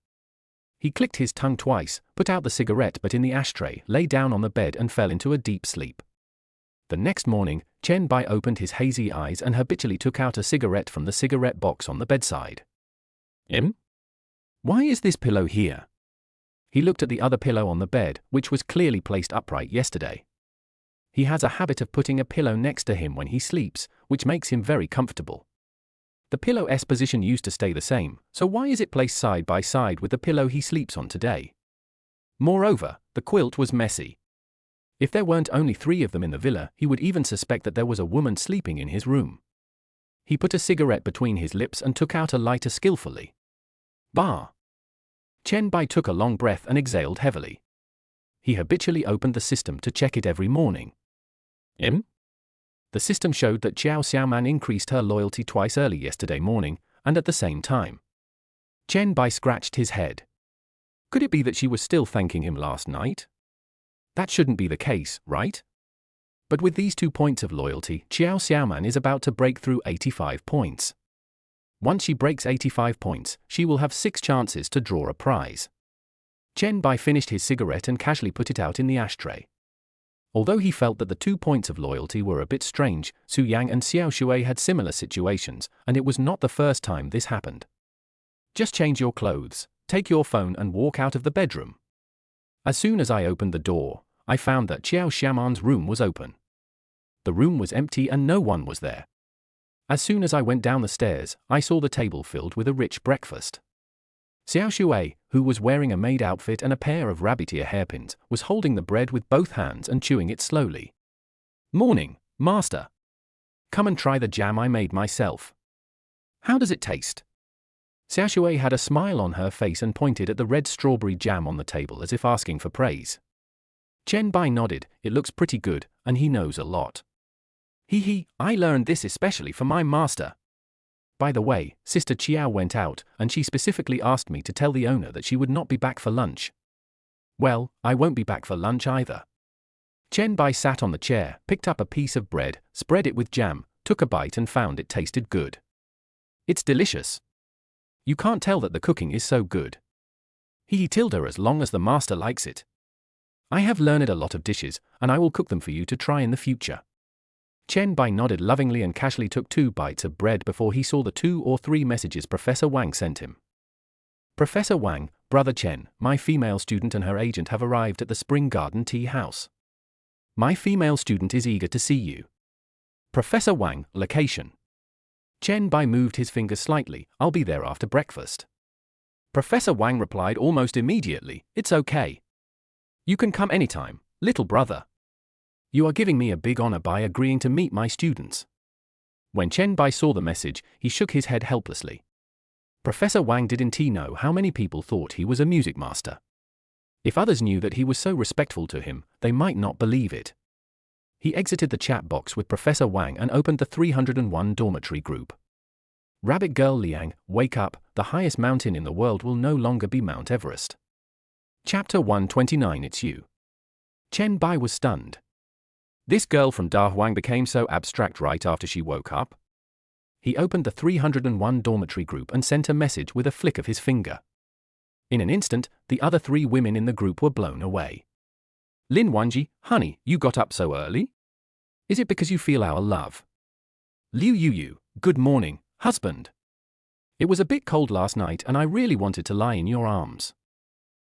He clicked his tongue twice, put out the cigarette but in the ashtray, lay down on the bed and fell into a deep sleep. The next morning, Chen Bai opened his hazy eyes and habitually took out a cigarette from the cigarette box on the bedside. Why is this pillow here? He looked at the other pillow on the bed, which was clearly placed upright yesterday. He has a habit of putting a pillow next to him when he sleeps, which makes him very comfortable. The pillow's position used to stay the same, so why is it placed side by side with the pillow he sleeps on today? Moreover, the quilt was messy. If there weren't only 3 of them in the villa, he would even suspect that there was a woman sleeping in his room. He put a cigarette between his lips and took out a lighter skillfully. Bah! Chen Bai took a long breath and exhaled heavily. He habitually opened the system to check it every morning. The system showed that Qiao Xiaoman increased her loyalty twice early yesterday morning, and at the same time. Chen Bai scratched his head. Could it be that she was still thanking him last night? That shouldn't be the case, right? But with these 2 points of loyalty, Qiao Xiaoman is about to break through 85 points. Once she breaks 85 points, she will have 6 chances to draw a prize. Chen Bai finished his cigarette and casually put it out in the ashtray. Although he felt that the 2 points of loyalty were a bit strange, Su Yang and Xiao Shui had similar situations, and it was not the first time this happened. Just change your clothes, take your phone and walk out of the bedroom. As soon as I opened the door, I found that Qiao Xiaoman's room was open. The room was empty and no one was there. As soon as I went down the stairs, I saw the table filled with a rich breakfast. Xiao Shui, who was wearing a maid outfit and a pair of rabbit ear hairpins, was holding the bread with both hands and chewing it slowly. Morning, master. Come and try the jam I made myself. How does it taste? Xiao Shui had a smile on her face and pointed at the red strawberry jam on the table as if asking for praise. Chen Bai nodded, it looks pretty good, and he knows a lot. I learned this especially for my master. By the way, Sister Qiao went out, and she specifically asked me to tell the owner that she would not be back for lunch. Well, I won't be back for lunch either. Chen Bai sat on the chair, picked up a piece of bread, spread it with jam, took a bite and found it tasted good. It's delicious. You can't tell that the cooking is so good. Tilda as long as the master likes it. I have learned a lot of dishes, and I will cook them for you to try in the future. Chen Bai nodded lovingly and casually took 2 bites of bread before he saw the 2 or 3 messages Professor Wang sent him. Professor Wang, Brother Chen, my female student and her agent have arrived at the Spring Garden Tea House. My female student is eager to see you. Professor Wang, location. Chen Bai moved his finger slightly, I'll be there after breakfast. Professor Wang replied almost immediately, it's okay. You can come anytime, little brother. You are giving me a big honor by agreeing to meet my students. When Chen Bai saw the message, he shook his head helplessly. Professor Wang didn't know how many people thought he was a music master. If others knew that he was so respectful to him, they might not believe it. He exited the chat box with Professor Wang and opened the 301 dormitory group. Rabbit Girl Liang, wake up, the highest mountain in the world will no longer be Mount Everest. Chapter 129 It's you. Chen Bai was stunned. This girl from Da Huang became so abstract right after she woke up? He opened the 301 dormitory group and sent a message with a flick of his finger. In an instant, the other 3 women in the group were blown away. Lin Wanji, honey, you got up so early? Is it because you feel our love? Liu Yuyu, good morning, husband. It was a bit cold last night and I really wanted to lie in your arms.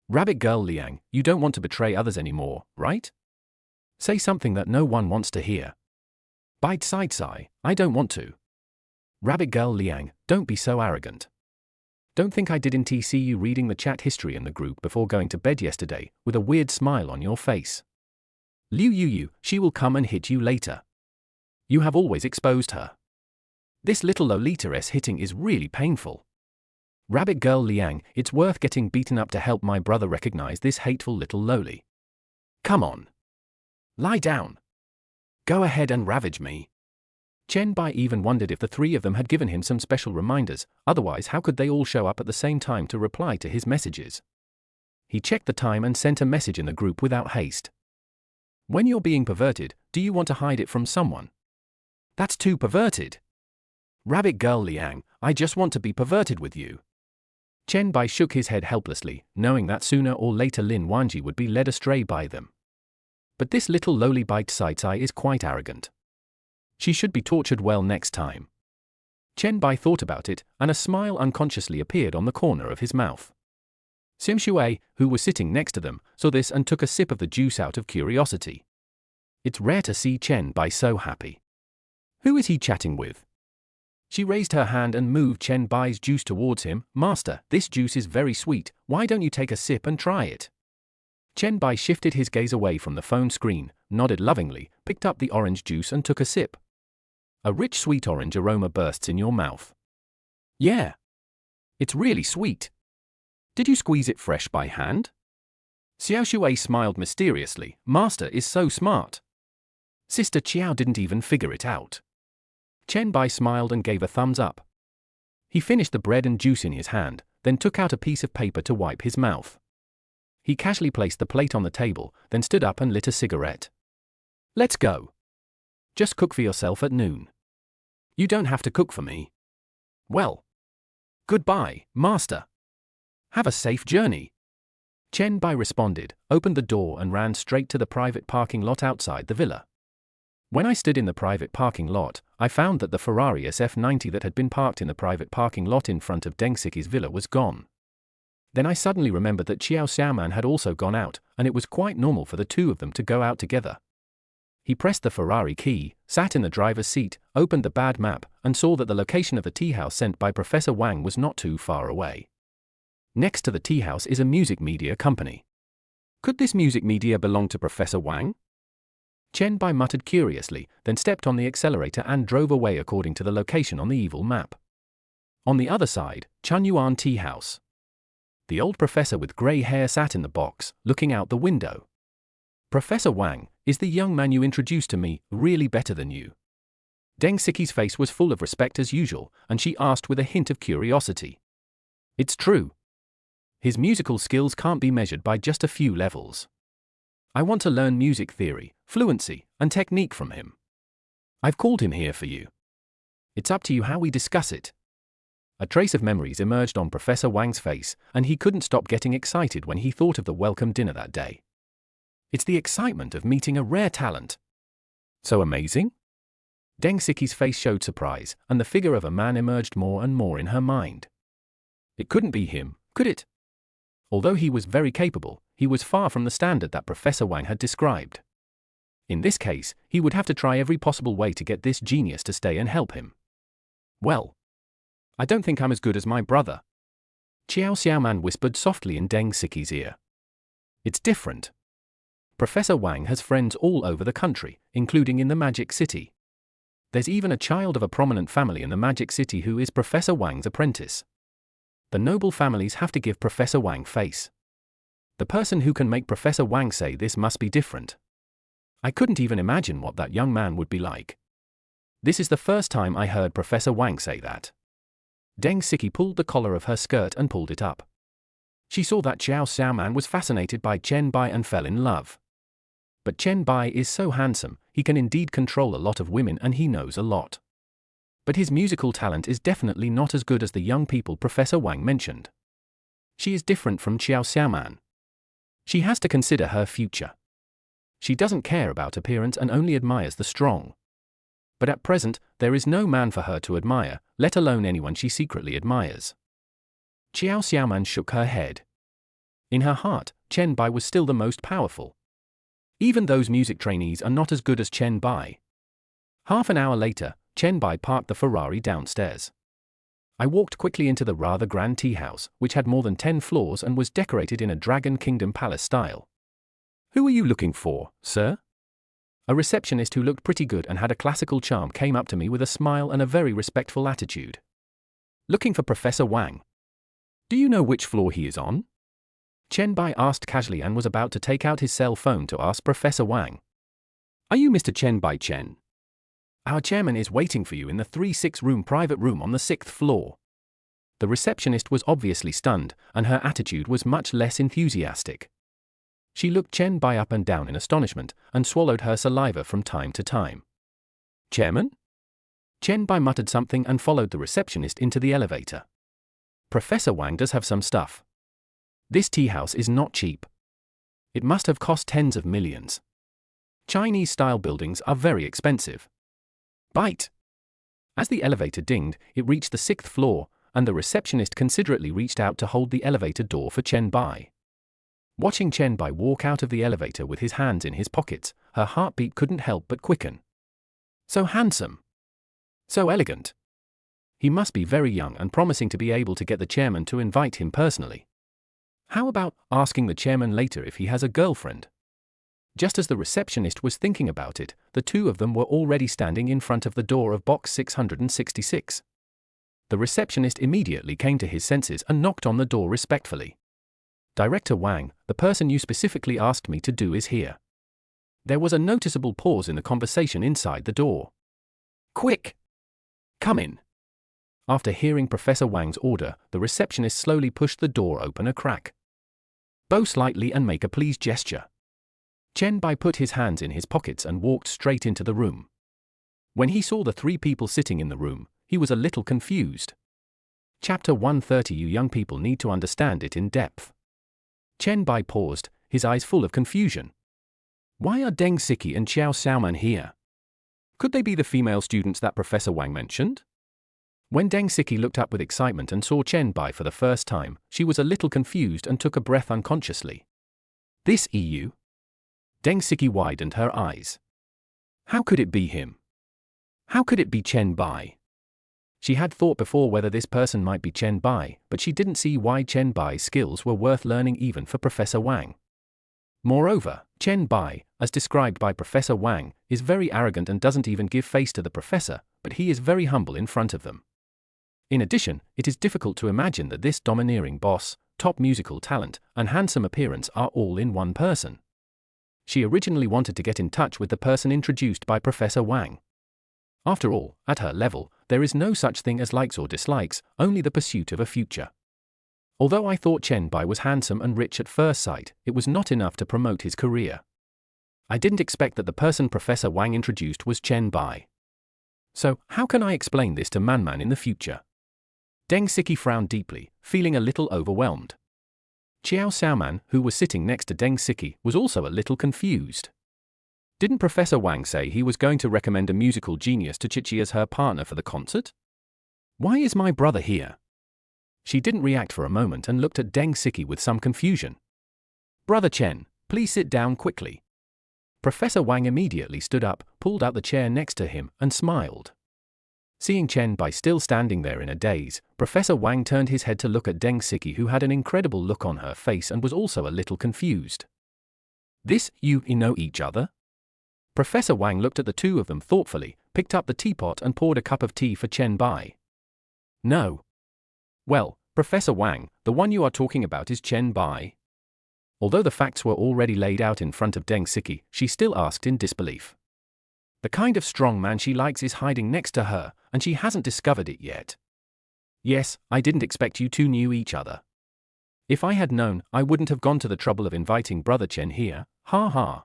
Rabbit girl Liang, you don't want to betray others anymore, right? Say something that no one wants to hear. Bite side sigh, I don't want to. Rabbit girl Liang, don't be so arrogant. Don't think I didn't see you reading the chat history in the group before going to bed yesterday, with a weird smile on your face. Liu Yuyu, she will come and hit you later. You have always exposed her. This little Lolita's hitting is really painful. Rabbit girl Liang, it's worth getting beaten up to help my brother recognize this hateful little loli. Come on. Lie down. Go ahead and ravage me. Chen Bai even wondered if the 3 of them had given him some special reminders, otherwise how could they all show up at the same time to reply to his messages? He checked the time and sent a message in the group without haste. When you're being perverted, do you want to hide it from someone? That's too perverted. Rabbit girl Liang, I just want to be perverted with you. Chen Bai shook his head helplessly, knowing that sooner or later Lin Wanji would be led astray by them. But this little lowly bite side eye is quite arrogant. She should be tortured well next time. Chen Bai thought about it, and a smile unconsciously appeared on the corner of his mouth. Sim Shui, who was sitting next to them, saw this and took a sip of the juice out of curiosity. It's rare to see Chen Bai so happy. Who is he chatting with? She raised her hand and moved Chen Bai's juice towards him. Master, this juice is very sweet, why don't you take a sip and try it? Chen Bai shifted his gaze away from the phone screen, nodded lovingly, picked up the orange juice and took a sip. A rich sweet orange aroma bursts in your mouth. Yeah. It's really sweet. Did you squeeze it fresh by hand? Xiao Shui smiled mysteriously. Master is so smart. Sister Qiao didn't even figure it out. Chen Bai smiled and gave a thumbs up. He finished the bread and juice in his hand, then took out a piece of paper to wipe his mouth. He casually placed the plate on the table, then stood up and lit a cigarette. Let's go. Just cook for yourself at noon. You don't have to cook for me. Well. Goodbye, master. Have a safe journey. Chen Bai responded, opened the door and ran straight to the private parking lot outside the villa. When I stood in the private parking lot, I found that the Ferrari SF90 that had been parked in the private parking lot in front of Deng Siki's villa was gone. Then I suddenly remembered that Xiao Xiaoman had also gone out, and it was quite normal for the 2 of them to go out together. He pressed the Ferrari key, sat in the driver's seat, opened the bad map, and saw that the location of the tea house sent by Professor Wang was not too far away. Next to the tea house is a music media company. Could this music media belong to Professor Wang? Chen Bai muttered curiously, then stepped on the accelerator and drove away according to the location on the evil map. On the other side, Chunyuan Tea House. The old professor with grey hair sat in the box, looking out the window. Professor Wang, is the young man you introduced to me really better than you? Deng Siki's face was full of respect as usual, and she asked with a hint of curiosity. It's true. His musical skills can't be measured by just a few levels. I want to learn music theory, fluency, and technique from him. I've called him here for you. It's up to you how we discuss it. A trace of memories emerged on Professor Wang's face, and he couldn't stop getting excited when he thought of the welcome dinner that day. It's the excitement of meeting a rare talent. So amazing? Deng Siki's face showed surprise, and the figure of a man emerged more and more in her mind. It couldn't be him, could it? Although he was very capable, he was far from the standard that Professor Wang had described. In this case, he would have to try every possible way to get this genius to stay and help him. Well, I don't think I'm as good as my brother. Xiao Xiaoman whispered softly in Deng Siki's ear. It's different. Professor Wang has friends all over the country, including in the Magic City. There's even a child of a prominent family in the Magic City who is Professor Wang's apprentice. The noble families have to give Professor Wang face. The person who can make Professor Wang say this must be different. I couldn't even imagine what that young man would be like. This is the first time I heard Professor Wang say that. Deng Siki pulled the collar of her skirt and pulled it up. She saw that Xiao Xiaoman was fascinated by Chen Bai and fell in love. But Chen Bai is so handsome, he can indeed control a lot of women and he knows a lot. But his musical talent is definitely not as good as the young people Professor Wang mentioned. She is different from Qiao Xiaoman. She has to consider her future. She doesn't care about appearance and only admires the strong. But at present, there is no man for her to admire, let alone anyone she secretly admires. Qiao Xiaoman shook her head. In her heart, Chen Bai was still the most powerful. Even those music trainees are not as good as Chen Bai. Half an hour later, Chen Bai parked the Ferrari downstairs. I walked quickly into the rather grand tea house, which had more than 10 floors and was decorated in a Dragon Kingdom palace style. "Who are you looking for, sir?" A receptionist who looked pretty good and had a classical charm came up to me with a smile and a very respectful attitude. "Looking for Professor Wang." "Do you know which floor he is on?" Chen Bai asked casually and was about to take out his cell phone to ask Professor Wang. "Are you Mr. Chen Bai Chen? Our chairman is waiting for you in the 3-6-room private room on the 6th floor." The receptionist was obviously stunned, and her attitude was much less enthusiastic. She looked Chen Bai up and down in astonishment, and swallowed her saliva from time to time. "Chairman?" Chen Bai muttered something and followed the receptionist into the elevator. "Professor Wang does have some stuff. This tea house is not cheap. It must have cost tens of millions. Chinese-style buildings are very expensive." Bite! As the elevator dinged, it reached the 6th floor, and the receptionist considerately reached out to hold the elevator door for Chen Bai. Watching Chen Bai walk out of the elevator with his hands in his pockets, her heartbeat couldn't help but quicken. So handsome. So elegant. He must be very young and promising to be able to get the chairman to invite him personally. How about asking the chairman later if he has a girlfriend? Just as the receptionist was thinking about it, the two of them were already standing in front of the door of box 666. The receptionist immediately came to his senses and knocked on the door respectfully. "Director Wang, the person you specifically asked me to do is here." There was a noticeable pause in the conversation inside the door. "Quick! Come in." After hearing Professor Wang's order, the receptionist slowly pushed the door open a crack. "Bow slightly and make a please gesture." Chen Bai put his hands in his pockets and walked straight into the room. When he saw the 3 people sitting in the room, he was a little confused. Chapter 130. You young people need to understand it in depth. Chen Bai paused, his eyes full of confusion. Why are Deng Siki and Qiao Xiaoman here? Could they be the female students that Professor Wang mentioned? When Deng Siki looked up with excitement and saw Chen Bai for the first time, she was a little confused and took a breath unconsciously. "This EU?" Deng Siki widened her eyes. How could it be him? How could it be Chen Bai? She had thought before whether this person might be Chen Bai, but she didn't see why Chen Bai's skills were worth learning even for Professor Wang. Moreover, Chen Bai, as described by Professor Wang, is very arrogant and doesn't even give face to the professor, but he is very humble in front of them. In addition, it is difficult to imagine that this domineering boss, top musical talent, and handsome appearance are all in one person. She originally wanted to get in touch with the person introduced by Professor Wang. After all, at her level, there is no such thing as likes or dislikes, only the pursuit of a future. Although I thought Chen Bai was handsome and rich at first sight, it was not enough to promote his career. I didn't expect that the person Professor Wang introduced was Chen Bai. So, how can I explain this to Manman in the future? Deng Siki frowned deeply, feeling a little overwhelmed. Qiao Xiaoman, who was sitting next to Deng Siki, was also a little confused. Didn't Professor Wang say he was going to recommend a musical genius to Chichi as her partner for the concert? Why is my brother here? She didn't react for a moment and looked at Deng Siki with some confusion. Brother Chen, please sit down quickly. Professor Wang immediately stood up, pulled out the chair next to him, and smiled. Seeing Chen Bai still standing there in a daze, Professor Wang turned his head to look at Deng Siki, who had an incredible look on her face and was also a little confused. This, you know each other? Professor Wang looked at the two of them thoughtfully, picked up the teapot and poured a cup of tea for Chen Bai. No. Well, Professor Wang, the one you are talking about is Chen Bai. Although the facts were already laid out in front of Deng Siki, she still asked in disbelief. The kind of strong man she likes is hiding next to her, and she hasn't discovered it yet. Yes, I didn't expect you two knew each other. If I had known, I wouldn't have gone to the trouble of inviting Brother Chen here, ha ha.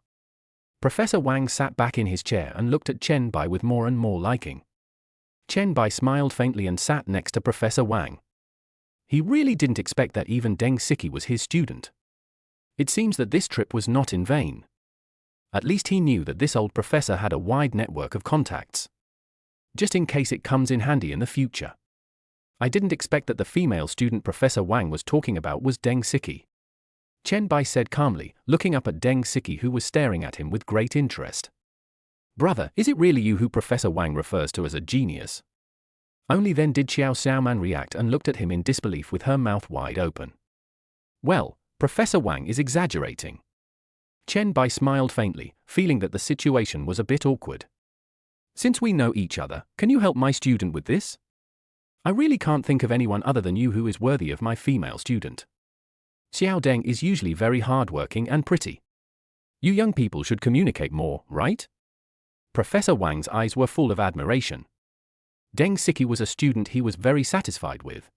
Professor Wang sat back in his chair and looked at Chen Bai with more and more liking. Chen Bai smiled faintly and sat next to Professor Wang. He really didn't expect that even Deng Siki was his student. It seems that this trip was not in vain. At least he knew that this old professor had a wide network of contacts. Just in case it comes in handy in the future. I didn't expect that the female student Professor Wang was talking about was Deng Siki. Chen Bai said calmly, looking up at Deng Siki, who was staring at him with great interest. Brother, is it really you who Professor Wang refers to as a genius? Only then did Xiao Xiaoman react and looked at him in disbelief with her mouth wide open. Well, Professor Wang is exaggerating. Chen Bai smiled faintly, feeling that the situation was a bit awkward. Since we know each other, can you help my student with this? I really can't think of anyone other than you who is worthy of my female student. Xiao Deng is usually very hardworking and pretty. You young people should communicate more, right? Professor Wang's eyes were full of admiration. Deng Siki was a student he was very satisfied with.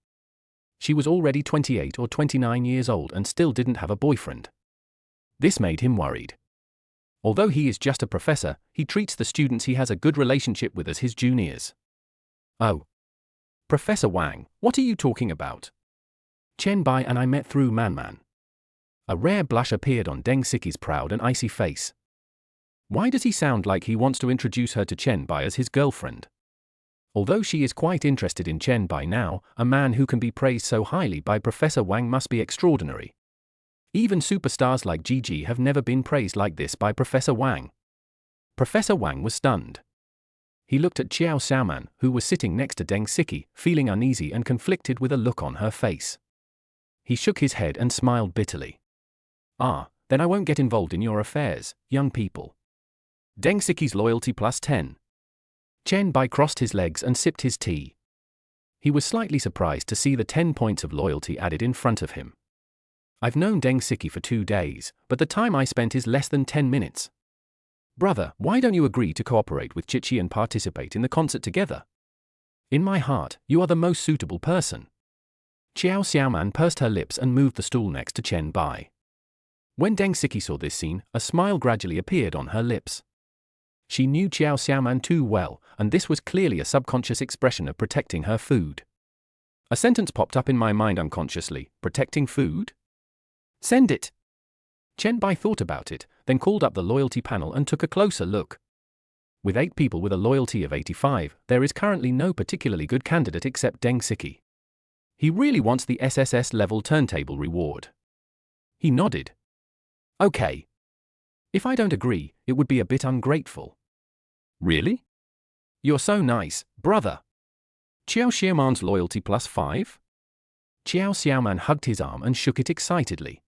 She was already 28 or 29 years old and still didn't have a boyfriend. This made him worried. Although he is just a professor, he treats the students he has a good relationship with as his juniors. Oh. Professor Wang, what are you talking about? Chen Bai and I met through Man. A rare blush appeared on Deng Siki's proud and icy face. Why does he sound like he wants to introduce her to Chen Bai as his girlfriend? Although she is quite interested in Chen Bai now, a man who can be praised so highly by Professor Wang must be extraordinary. Even superstars like Gigi have never been praised like this by Professor Wang. Professor Wang was stunned. He looked at Xiao Xiaoman, who was sitting next to Deng Siki, feeling uneasy and conflicted with a look on her face. He shook his head and smiled bitterly. Ah, then I won't get involved in your affairs, young people. Deng Siki's loyalty plus 10. Chen Bai crossed his legs and sipped his tea. He was slightly surprised to see the 10 points of loyalty added in front of him. I've known Deng Siki for 2 days, but the time I spent is less than 10 minutes. Brother, why don't you agree to cooperate with Chichi and participate in the concert together? In my heart, you are the most suitable person. Xiao Xiaoman pursed her lips and moved the stool next to Chen Bai. When Deng Siki saw this scene, a smile gradually appeared on her lips. She knew Xiao Xiaoman too well, and this was clearly a subconscious expression of protecting her food. A sentence popped up in my mind unconsciously, protecting food? Send it. Chen Bai thought about it, then called up the loyalty panel and took a closer look. With 8 people with a loyalty of 85, there is currently no particularly good candidate except Deng Siki. He really wants the SSS level turntable reward. He nodded. Okay. If I don't agree, it would be a bit ungrateful. Really? You're so nice, brother. Xiao Xiaoman's loyalty plus 5? Xiao Xiaoman hugged his arm and shook it excitedly.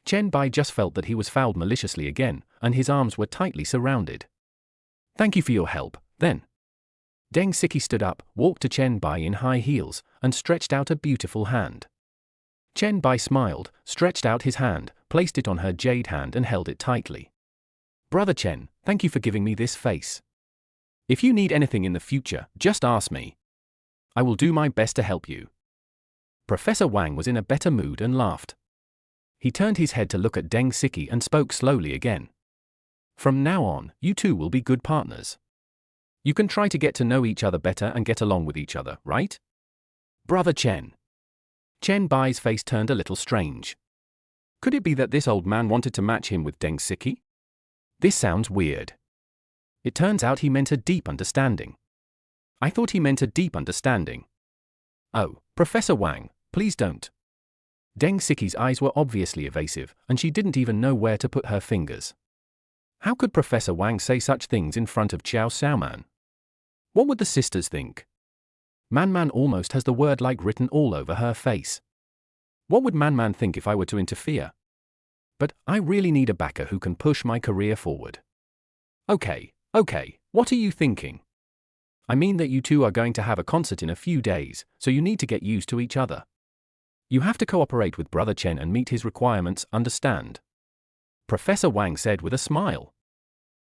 Chen Bai just felt that he was fouled maliciously again, and his arms were tightly surrounded. Thank you for your help, then. Deng Siki stood up, walked to Chen Bai in high heels, and stretched out a beautiful hand. Chen Bai smiled, stretched out his hand, placed it on her jade hand and held it tightly. Brother Chen, thank you for giving me this face. If you need anything in the future, just ask me. I will do my best to help you. Professor Wang was in a better mood and laughed. He turned his head to look at Deng Siki and spoke slowly again. From now on, you two will be good partners. You can try to get to know each other better and get along with each other, right? Brother Chen. Chen Bai's face turned a little strange. Could it be that this old man wanted to match him with Deng Siki? This sounds weird. It turns out he meant a deep understanding. I thought he meant a deep understanding. Oh, Professor Wang, please don't. Deng Siki's eyes were obviously evasive, and she didn't even know where to put her fingers. How could Professor Wang say such things in front of Xiao Xiaoman? What would the sisters think? Man almost has the word like written all over her face. What would Man think if I were to interfere? But I really need a backer who can push my career forward. Okay, what are you thinking? I mean that you two are going to have a concert in a few days, so you need to get used to each other. You have to cooperate with Brother Chen and meet his requirements, understand? Professor Wang said with a smile.